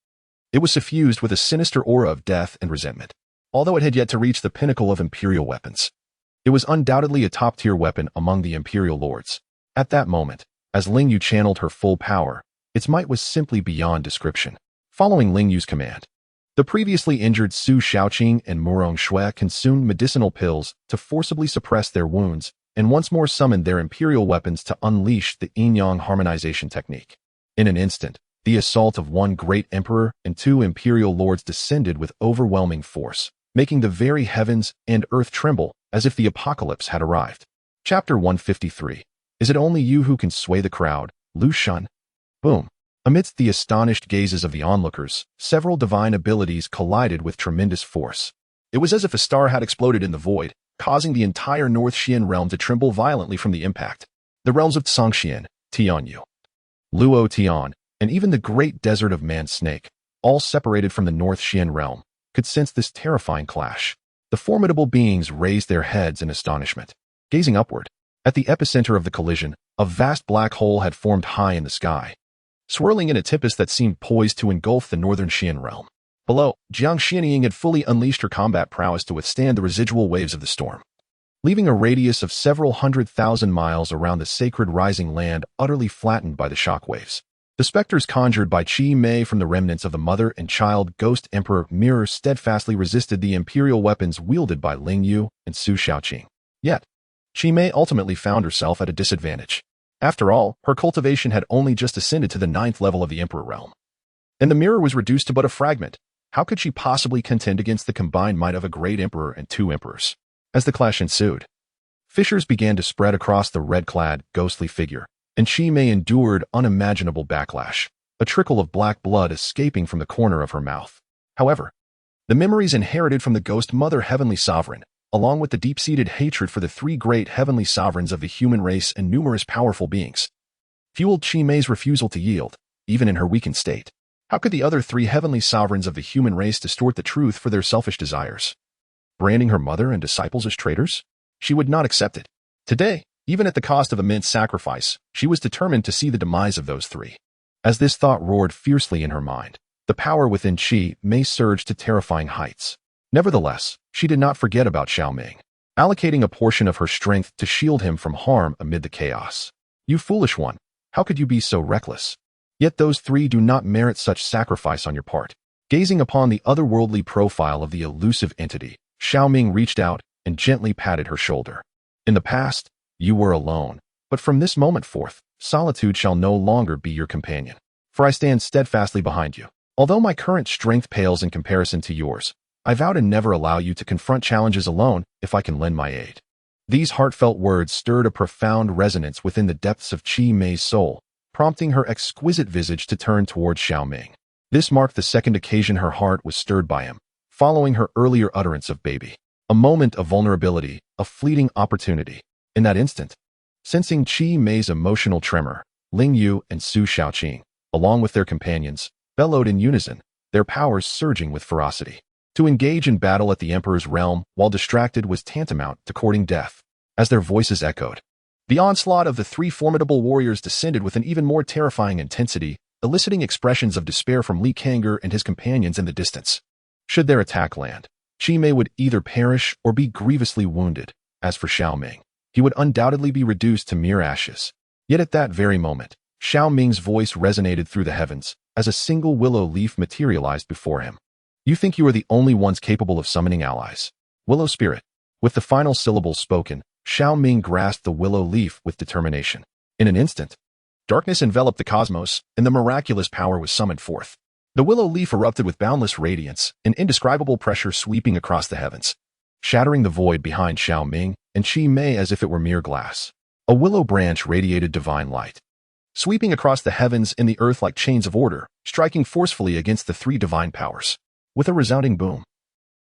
It was suffused with a sinister aura of death and resentment. Although it had yet to reach the pinnacle of imperial weapons, it was undoubtedly a top-tier weapon among the imperial lords. At that moment, as Ling Yu channeled her full power, its might was simply beyond description. Following Ling Yu's command, the previously injured Su Xiaoqing and Murong Shui consumed medicinal pills to forcibly suppress their wounds and once more summoned their imperial weapons to unleash the yin-yang harmonization technique. In an instant, the assault of one great emperor and two imperial lords descended with overwhelming force, making the very heavens and earth tremble as if the apocalypse had arrived. Chapter 153. Is it only you who can sway the crowd, Lu Shun? Boom. Amidst the astonished gazes of the onlookers, several divine abilities collided with tremendous force. It was as if a star had exploded in the void, causing the entire North Xian realm to tremble violently from the impact. The realms of Tsangxian, Tianyu, Luo Tian, and even the great desert of Man Snake, all separated from the North Xian realm, could sense this terrifying clash. The formidable beings raised their heads in astonishment. Gazing upward, at the epicenter of the collision, a vast black hole had formed high in the sky, swirling in a tempest that seemed poised to engulf the northern Xian realm. Below, Jiang Xianying had fully unleashed her combat prowess to withstand the residual waves of the storm, leaving a radius of several 100,000 miles around the sacred rising land utterly flattened by the shockwaves. The specters conjured by Qi Mei from the remnants of the mother and child ghost emperor mirror steadfastly resisted the imperial weapons wielded by Ling Yu and Su Xiaoqing. Yet, Qi Mei ultimately found herself at a disadvantage. After all, her cultivation had only just ascended to the 9th level of the Emperor realm, and the mirror was reduced to but a fragment. How could she possibly contend against the combined might of a great emperor and two emperors? As the clash ensued, fissures began to spread across the red-clad, ghostly figure, and Qi Mei endured unimaginable backlash, a trickle of black blood escaping from the corner of her mouth. However, the memories inherited from the ghost mother heavenly sovereign, along with the deep-seated hatred for the three great heavenly sovereigns of the human race and numerous powerful beings, fueled Qi Mei's refusal to yield, even in her weakened state. How could the other three heavenly sovereigns of the human race distort the truth for their selfish desires? Branding her mother and disciples as traitors? She would not accept it. Today, even at the cost of immense sacrifice, she was determined to see the demise of those three. As this thought roared fiercely in her mind, the power within Qi Mei surged to terrifying heights. Nevertheless, she did not forget about Xiao Ming, allocating a portion of her strength to shield him from harm amid the chaos. You foolish one, how could you be so reckless? Yet those three do not merit such sacrifice on your part. Gazing upon the otherworldly profile of the elusive entity, Xiao Ming reached out and gently patted her shoulder. In the past, you were alone, but from this moment forth, solitude shall no longer be your companion. For I stand steadfastly behind you. Although my current strength pales in comparison to yours, I vow to never allow you to confront challenges alone if I can lend my aid. These heartfelt words stirred a profound resonance within the depths of Qi Mei's soul, prompting her exquisite visage to turn towards Xiao Ming. This marked the second occasion her heart was stirred by him, following her earlier utterance of baby. A moment of vulnerability, a fleeting opportunity. In that instant, sensing Qi Mei's emotional tremor, Ling Yu and Su Xiaoqing, along with their companions, bellowed in unison, their powers surging with ferocity. To engage in battle at the Emperor's realm while distracted was tantamount to courting death. As their voices echoed, the onslaught of the three formidable warriors descended with an even more terrifying intensity, eliciting expressions of despair from Li Kang'er and his companions in the distance. Should their attack land, Qi Mei would either perish or be grievously wounded. As for Xiao Ming, he would undoubtedly be reduced to mere ashes. Yet at that very moment, Xiao Ming's voice resonated through the heavens as a single willow leaf materialized before him. You think you are the only ones capable of summoning allies. Willow Spirit. With the final syllables spoken, Xiao Ming grasped the willow leaf with determination. In an instant, darkness enveloped the cosmos, and the miraculous power was summoned forth. The willow leaf erupted with boundless radiance, an indescribable pressure sweeping across the heavens, shattering the void behind Xiao Ming and Qi Mei as if it were mere glass. A willow branch radiated divine light, sweeping across the heavens and the earth like chains of order, striking forcefully against the three divine powers. With a resounding boom,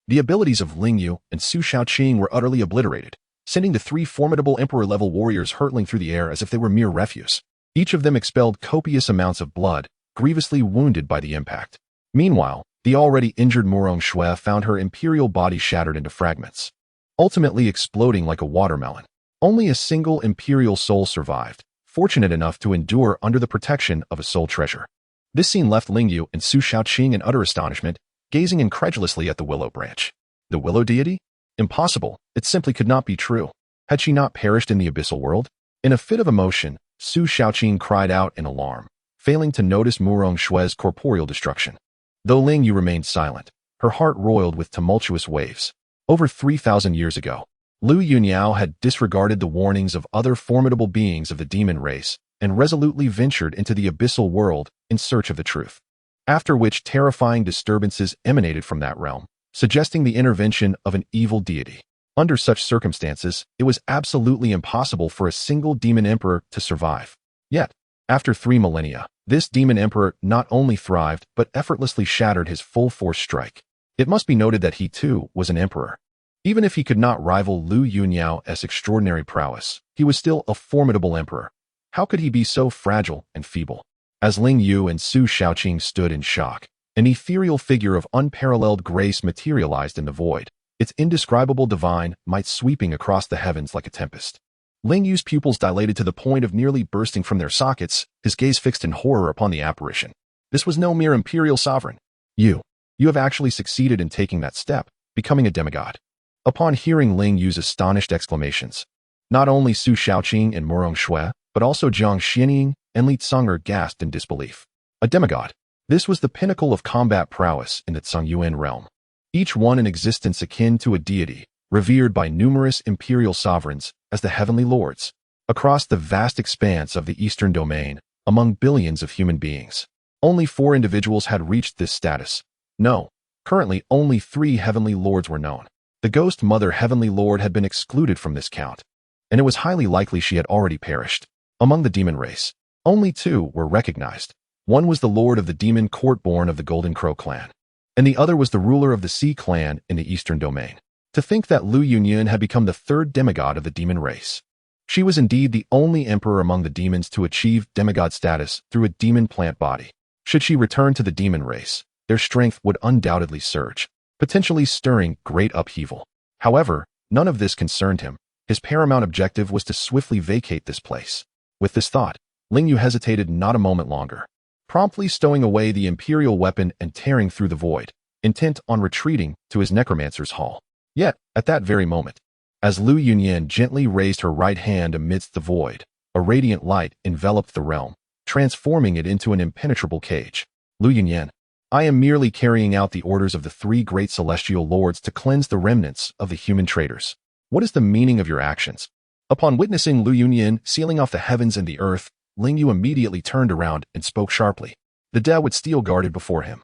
the abilities of Ling Yu and Su Xiaoqing were utterly obliterated, sending the three formidable emperor-level warriors hurtling through the air as if they were mere refuse. Each of them expelled copious amounts of blood, grievously wounded by the impact. Meanwhile, the already injured Murong Shui found her imperial body shattered into fragments. ultimately exploding like a watermelon. Only a single imperial soul survived, fortunate enough to endure under the protection of a soul treasure. This scene left Lingyu and Su Shaoqing in utter astonishment, gazing incredulously at the willow branch. The willow deity? Impossible. It simply could not be true. Had she not perished in the abyssal world? In a fit of emotion, Su Shaoqing cried out in alarm, failing to notice Murong Shue's corporeal destruction. Though Lingyu remained silent, her heart roiled with tumultuous waves. Over 3,000 years ago, Lu Yuniao had disregarded the warnings of other formidable beings of the demon race and resolutely ventured into the abyssal world in search of the truth. After which terrifying disturbances emanated from that realm, suggesting the intervention of an evil deity. Under such circumstances, it was absolutely impossible for a single demon emperor to survive. Yet, after 3 millennia, this demon emperor not only thrived but effortlessly shattered his full-force strike. It must be noted that he too was an emperor. Even if he could not rival Lu Yuniao's extraordinary prowess, he was still a formidable emperor. How could he be so fragile and feeble? As Ling Yu and Su Shaoqing stood in shock, an ethereal figure of unparalleled grace materialized in the void, its indescribable divine might sweeping across the heavens like a tempest. Ling Yu's pupils dilated to the point of nearly bursting from their sockets, his gaze fixed in horror upon the apparition. This was no mere imperial sovereign. You have actually succeeded in taking that step, becoming a demigod. Upon hearing Ling Yu's astonished exclamations, not only Su Shaoqing and Murong Shui, but also Jiang Xianying and Li Tsunger gasped in disbelief. A demigod. This was the pinnacle of combat prowess in the Tsungyuan realm. Each one in existence akin to a deity, revered by numerous imperial sovereigns as the heavenly lords. Across the vast expanse of the eastern domain, among billions of human beings, only 4 individuals had reached this status. No, currently only 3 heavenly lords were known. The ghost mother heavenly lord had been excluded from this count, and it was highly likely she had already perished. Among the demon race, only 2 were recognized. One was the lord of the demon court born of the Golden Crow clan, and the other was the ruler of the Sea clan in the eastern domain. To think that Lu Yunyan had become the 3rd demigod of the demon race. She was indeed the only emperor among the demons to achieve demigod status through a demon plant body. Should she return to the demon race, their strength would undoubtedly surge, potentially stirring great upheaval. However, none of this concerned him. His paramount objective was to swiftly vacate this place. With this thought, Ling Yu hesitated not a moment longer, promptly stowing away the imperial weapon and tearing through the void, intent on retreating to his necromancer's hall. Yet, at that very moment, as Lu Yunyan gently raised her right hand amidst the void, a radiant light enveloped the realm, transforming it into an impenetrable cage. Lu Yunyan, I am merely carrying out the orders of the 3 great celestial lords to cleanse the remnants of the human traitors. What is the meaning of your actions? Upon witnessing Lu Yunyan sealing off the heavens and the earth, Ling Yu immediately turned around and spoke sharply. The dead would steel guarded before him.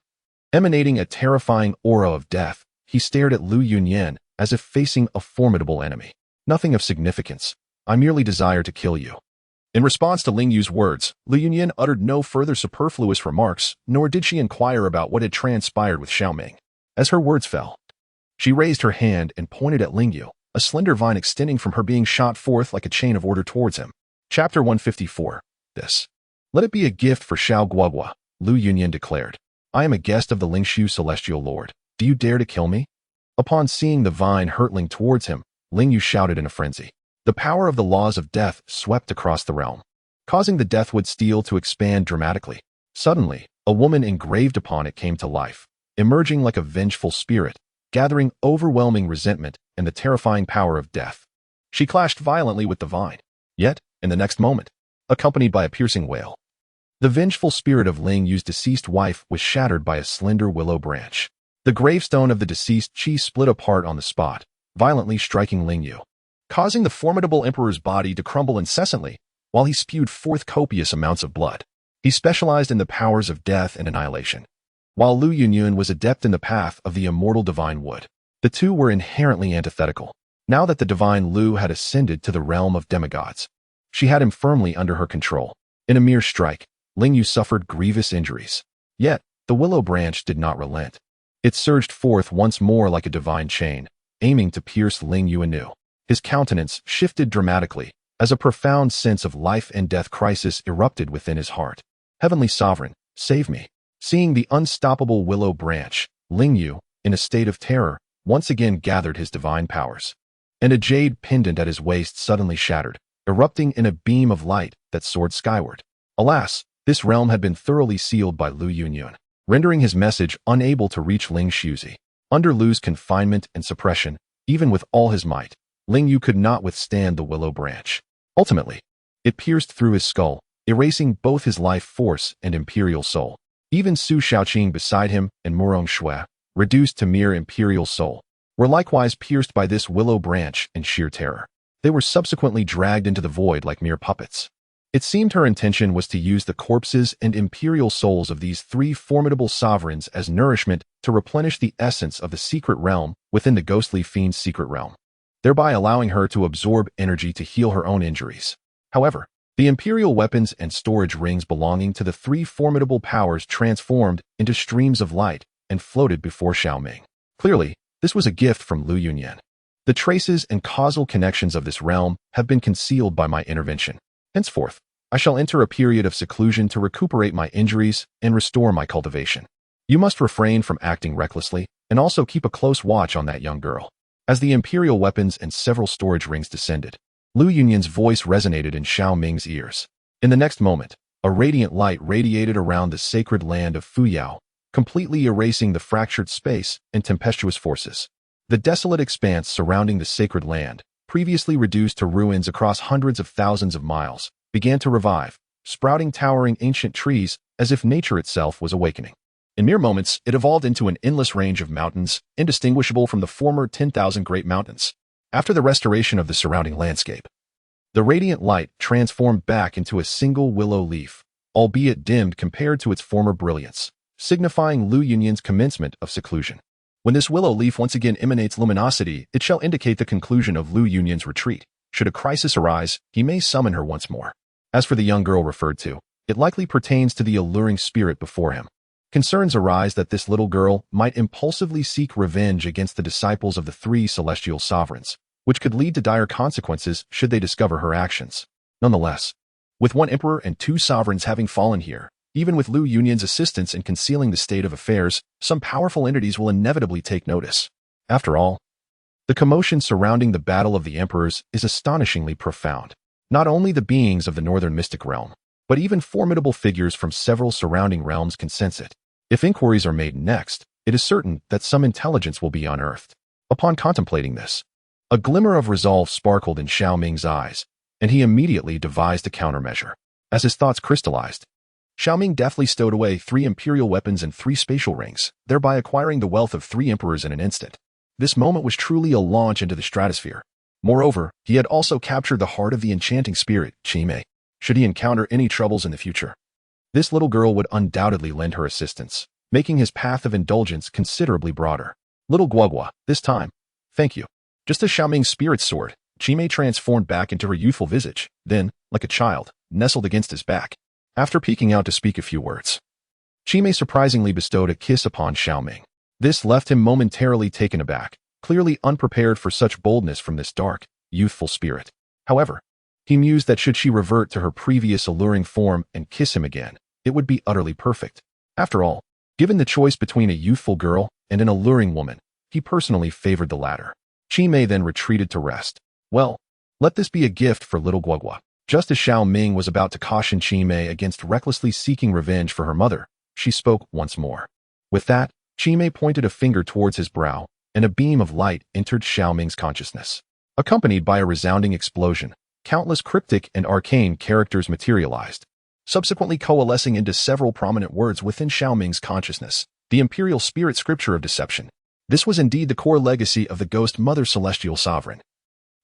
Emanating a terrifying aura of death, he stared at Lu Yunyan as if facing a formidable enemy. Nothing of significance. I merely desire to kill you. In response to Ling Yu's words, Lu Yunyan uttered no further superfluous remarks, nor did she inquire about what had transpired with Xiao Ming. As her words fell, she raised her hand and pointed at Ling Yu, a slender vine extending from her being shot forth like a chain of order towards him. Chapter 154. This. Let it be a gift for Xiao Guogua, Lu Yunyan declared. I am a guest of the Lingshu celestial lord. Do you dare to kill me? Upon seeing the vine hurtling towards him, Ling Yu shouted in a frenzy. The power of the laws of death swept across the realm, causing the deathwood steel to expand dramatically. Suddenly, a woman engraved upon it came to life, emerging like a vengeful spirit, gathering overwhelming resentment and the terrifying power of death. She clashed violently with the vine. Yet, in the next moment, accompanied by a piercing wail, the vengeful spirit of Ling Yu's deceased wife was shattered by a slender willow branch. The gravestone of the deceased Qi split apart on the spot, violently striking Ling Yu, causing the formidable emperor's body to crumble incessantly while he spewed forth copious amounts of blood. He specialized in the powers of death and annihilation, while Lu Yunyan was adept in the path of the immortal divine wood. The two were inherently antithetical. Now that the divine Lu had ascended to the realm of demigods, she had him firmly under her control. In a mere strike, Ling Yu suffered grievous injuries. Yet, the willow branch did not relent. It surged forth once more like a divine chain, aiming to pierce Ling Yu anew. His countenance shifted dramatically as a profound sense of life and death crisis erupted within his heart. Heavenly Sovereign, save me. Seeing the unstoppable willow branch, Ling Yu, in a state of terror, once again gathered his divine powers. and a jade pendant at his waist suddenly shattered, erupting in a beam of light that soared skyward. Alas, this realm had been thoroughly sealed by Lu Yunyun, rendering his message unable to reach Ling Shuzi. Under Lu's confinement and suppression, even with all his might, Ling Yu could not withstand the willow branch. Ultimately, it pierced through his skull, erasing both his life force and imperial soul. Even Su Shaoqing beside him and Murong Shui, reduced to mere imperial soul, were likewise pierced by this willow branch in sheer terror. They were subsequently dragged into the void like mere puppets. It seemed her intention was to use the corpses and imperial souls of these three formidable sovereigns as nourishment to replenish the essence of the secret realm within the ghostly fiend's secret realm, thereby allowing her to absorb energy to heal her own injuries. However, the imperial weapons and storage rings belonging to the three formidable powers transformed into streams of light and floated before Xiao Ming. Clearly, this was a gift from Lu Yunyun. The traces and causal connections of this realm have been concealed by my intervention. Henceforth, I shall enter a period of seclusion to recuperate my injuries and restore my cultivation. You must refrain from acting recklessly and also keep a close watch on that young girl. As the imperial weapons and several storage rings descended, Lu Yunyun's voice resonated in Xiao Ming's ears. In the next moment, a radiant light radiated around the sacred land of Fuyao, completely erasing the fractured space and tempestuous forces. The desolate expanse surrounding the sacred land, previously reduced to ruins across hundreds of thousands of miles, began to revive, sprouting towering ancient trees as if nature itself was awakening. In mere moments, it evolved into an endless range of mountains, indistinguishable from the former 10,000 great mountains. After the restoration of the surrounding landscape, the radiant light transformed back into a single willow leaf, albeit dimmed compared to its former brilliance, signifying Lu Yunyun's commencement of seclusion. When this willow leaf once again emanates luminosity, it shall indicate the conclusion of Lu Yunyun's retreat. Should a crisis arise, he may summon her once more. As for the young girl referred to, it likely pertains to the alluring spirit before him. Concerns arise that this little girl might impulsively seek revenge against the disciples of the three celestial sovereigns, which could lead to dire consequences should they discover her actions. Nonetheless, with one emperor and two sovereigns having fallen here, even with Lu Yunyun's assistance in concealing the state of affairs, some powerful entities will inevitably take notice. After all, the commotion surrounding the Battle of the Emperors is astonishingly profound. Not only the beings of the northern mystic realm, but even formidable figures from several surrounding realms can sense it. If inquiries are made next, it is certain that some intelligence will be unearthed. Upon contemplating this, a glimmer of resolve sparkled in Xiao Ming's eyes, and he immediately devised a countermeasure. As his thoughts crystallized, Xiao Ming deftly stowed away 3 imperial weapons and 3 spatial rings, thereby acquiring the wealth of 3 emperors in an instant. This moment was truly a launch into the stratosphere. Moreover, he had also captured the heart of the enchanting spirit, Qimei. Should he encounter any troubles in the future, this little girl would undoubtedly lend her assistance, making his path of indulgence considerably broader. Little Guogua, this time, thank you. Just as Xiao Ming's spirit soared, Qimei transformed back into her youthful visage, then, like a child, nestled against his back. After peeking out to speak a few words, Qimei surprisingly bestowed a kiss upon Xiao Ming. This left him momentarily taken aback, clearly unprepared for such boldness from this dark, youthful spirit. However, he mused that should she revert to her previous alluring form and kiss him again, it would be utterly perfect. After all, given the choice between a youthful girl and an alluring woman, he personally favored the latter. Qimei then retreated to rest. Well, let this be a gift for little Guogua. Just as Xiao Ming was about to caution Qimei against recklessly seeking revenge for her mother, she spoke once more. With that, Qimei pointed a finger towards his brow, and a beam of light entered Xiao Ming's consciousness. Accompanied by a resounding explosion, countless cryptic and arcane characters materialized, subsequently coalescing into several prominent words within Xiao Ming's consciousness. The imperial spirit scripture of deception. This was indeed the core legacy of the Ghost Mother Celestial Sovereign,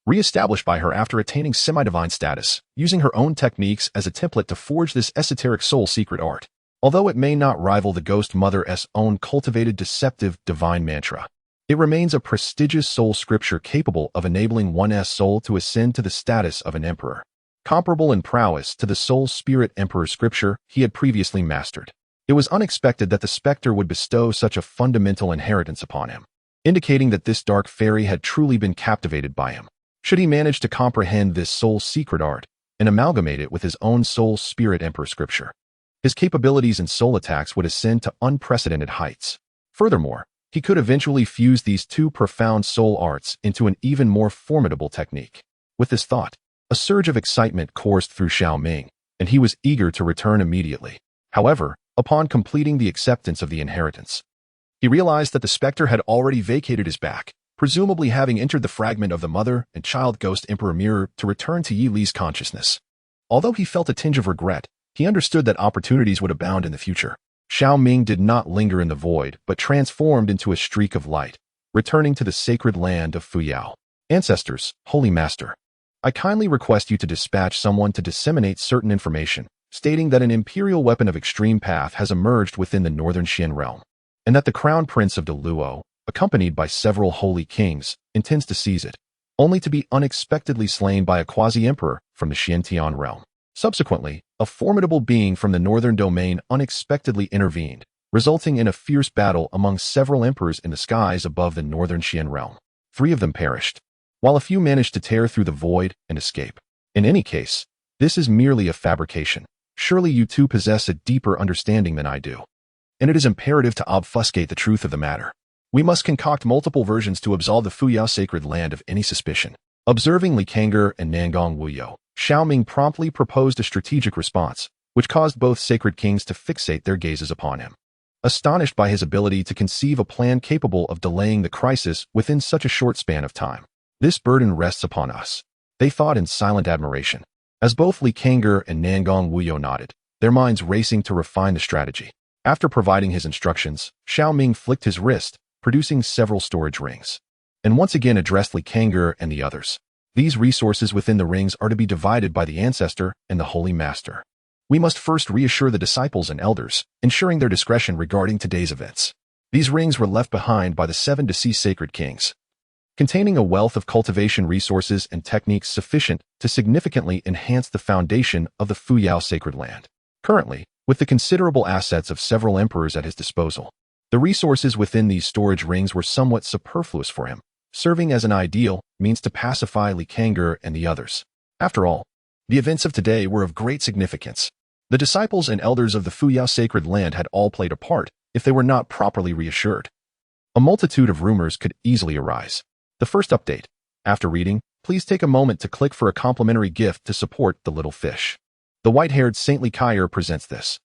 re-established by her after attaining semi-divine status, using her own techniques as a template to forge this esoteric soul secret art. Although it may not rival the Ghost Mother's own cultivated deceptive divine mantra, it remains a prestigious soul scripture capable of enabling one's soul to ascend to the status of an emperor, comparable in prowess to the soul spirit emperor scripture he had previously mastered. It was unexpected that the specter would bestow such a fundamental inheritance upon him, indicating that this dark fairy had truly been captivated by him. Should he manage to comprehend this soul secret art and amalgamate it with his own soul spirit emperor scripture, his capabilities and soul attacks would ascend to unprecedented heights. Furthermore, He could eventually fuse these two profound soul arts into an even more formidable technique. With this thought, a surge of excitement coursed through Xiao Ming, and he was eager to return immediately. However, upon completing the acceptance of the inheritance, he realized that the specter had already vacated his back, presumably having entered the fragment of the mother and child ghost Emperor mirror to return to Yi Li's consciousness. Although he felt a tinge of regret, he understood that opportunities would abound in the future. Xiao Ming did not linger in the void, but transformed into a streak of light, returning to the sacred land of Fuyao. Ancestors, Holy Master, I kindly request you to dispatch someone to disseminate certain information, stating that an imperial weapon of extreme path has emerged within the northern Xian realm, and that the crown prince of Deluo, accompanied by several holy kings, intends to seize it, only to be unexpectedly slain by a quasi-emperor from the Xiantian realm. Subsequently, a formidable being from the northern domain unexpectedly intervened, resulting in a fierce battle among several emperors in the skies above the northern Xian realm. 3 of them perished, while a few managed to tear through the void and escape. In any case, this is merely a fabrication. Surely you two possess a deeper understanding than I do, and it is imperative to obfuscate the truth of the matter. We must concoct multiple versions to absolve the Fuyao sacred land of any suspicion. Observing Li Kang'er and Nangong Wuyo, Xiao Ming promptly proposed a strategic response, which caused both sacred kings to fixate their gazes upon him. Astonished by his ability to conceive a plan capable of delaying the crisis within such a short span of time, this burden rests upon us, they thought in silent admiration. As both Li Kang'er and Nangong Wuyo nodded, their minds racing to refine the strategy. After providing his instructions, Xiao Ming flicked his wrist, producing several storage rings, and once again addressed Li Kang'er and the others. These resources within the rings are to be divided by the ancestor and the Holy Master. We must first reassure the disciples and elders, ensuring their discretion regarding today's events. These rings were left behind by the 7 deceased sacred kings, containing a wealth of cultivation resources and techniques sufficient to significantly enhance the foundation of the Fuyao sacred land. Currently, with the considerable assets of several emperors at his disposal, the resources within these storage rings were somewhat superfluous for him, serving as an ideal means to pacify Li Kang'er and the others. After all, the events of today were of great significance. The disciples and elders of the Fuyao sacred land had all played a part if they were not properly reassured. A multitude of rumors could easily arise. The first update. After reading, please take a moment to click for a complimentary gift to support the little fish. The white-haired saintly Kyer presents this.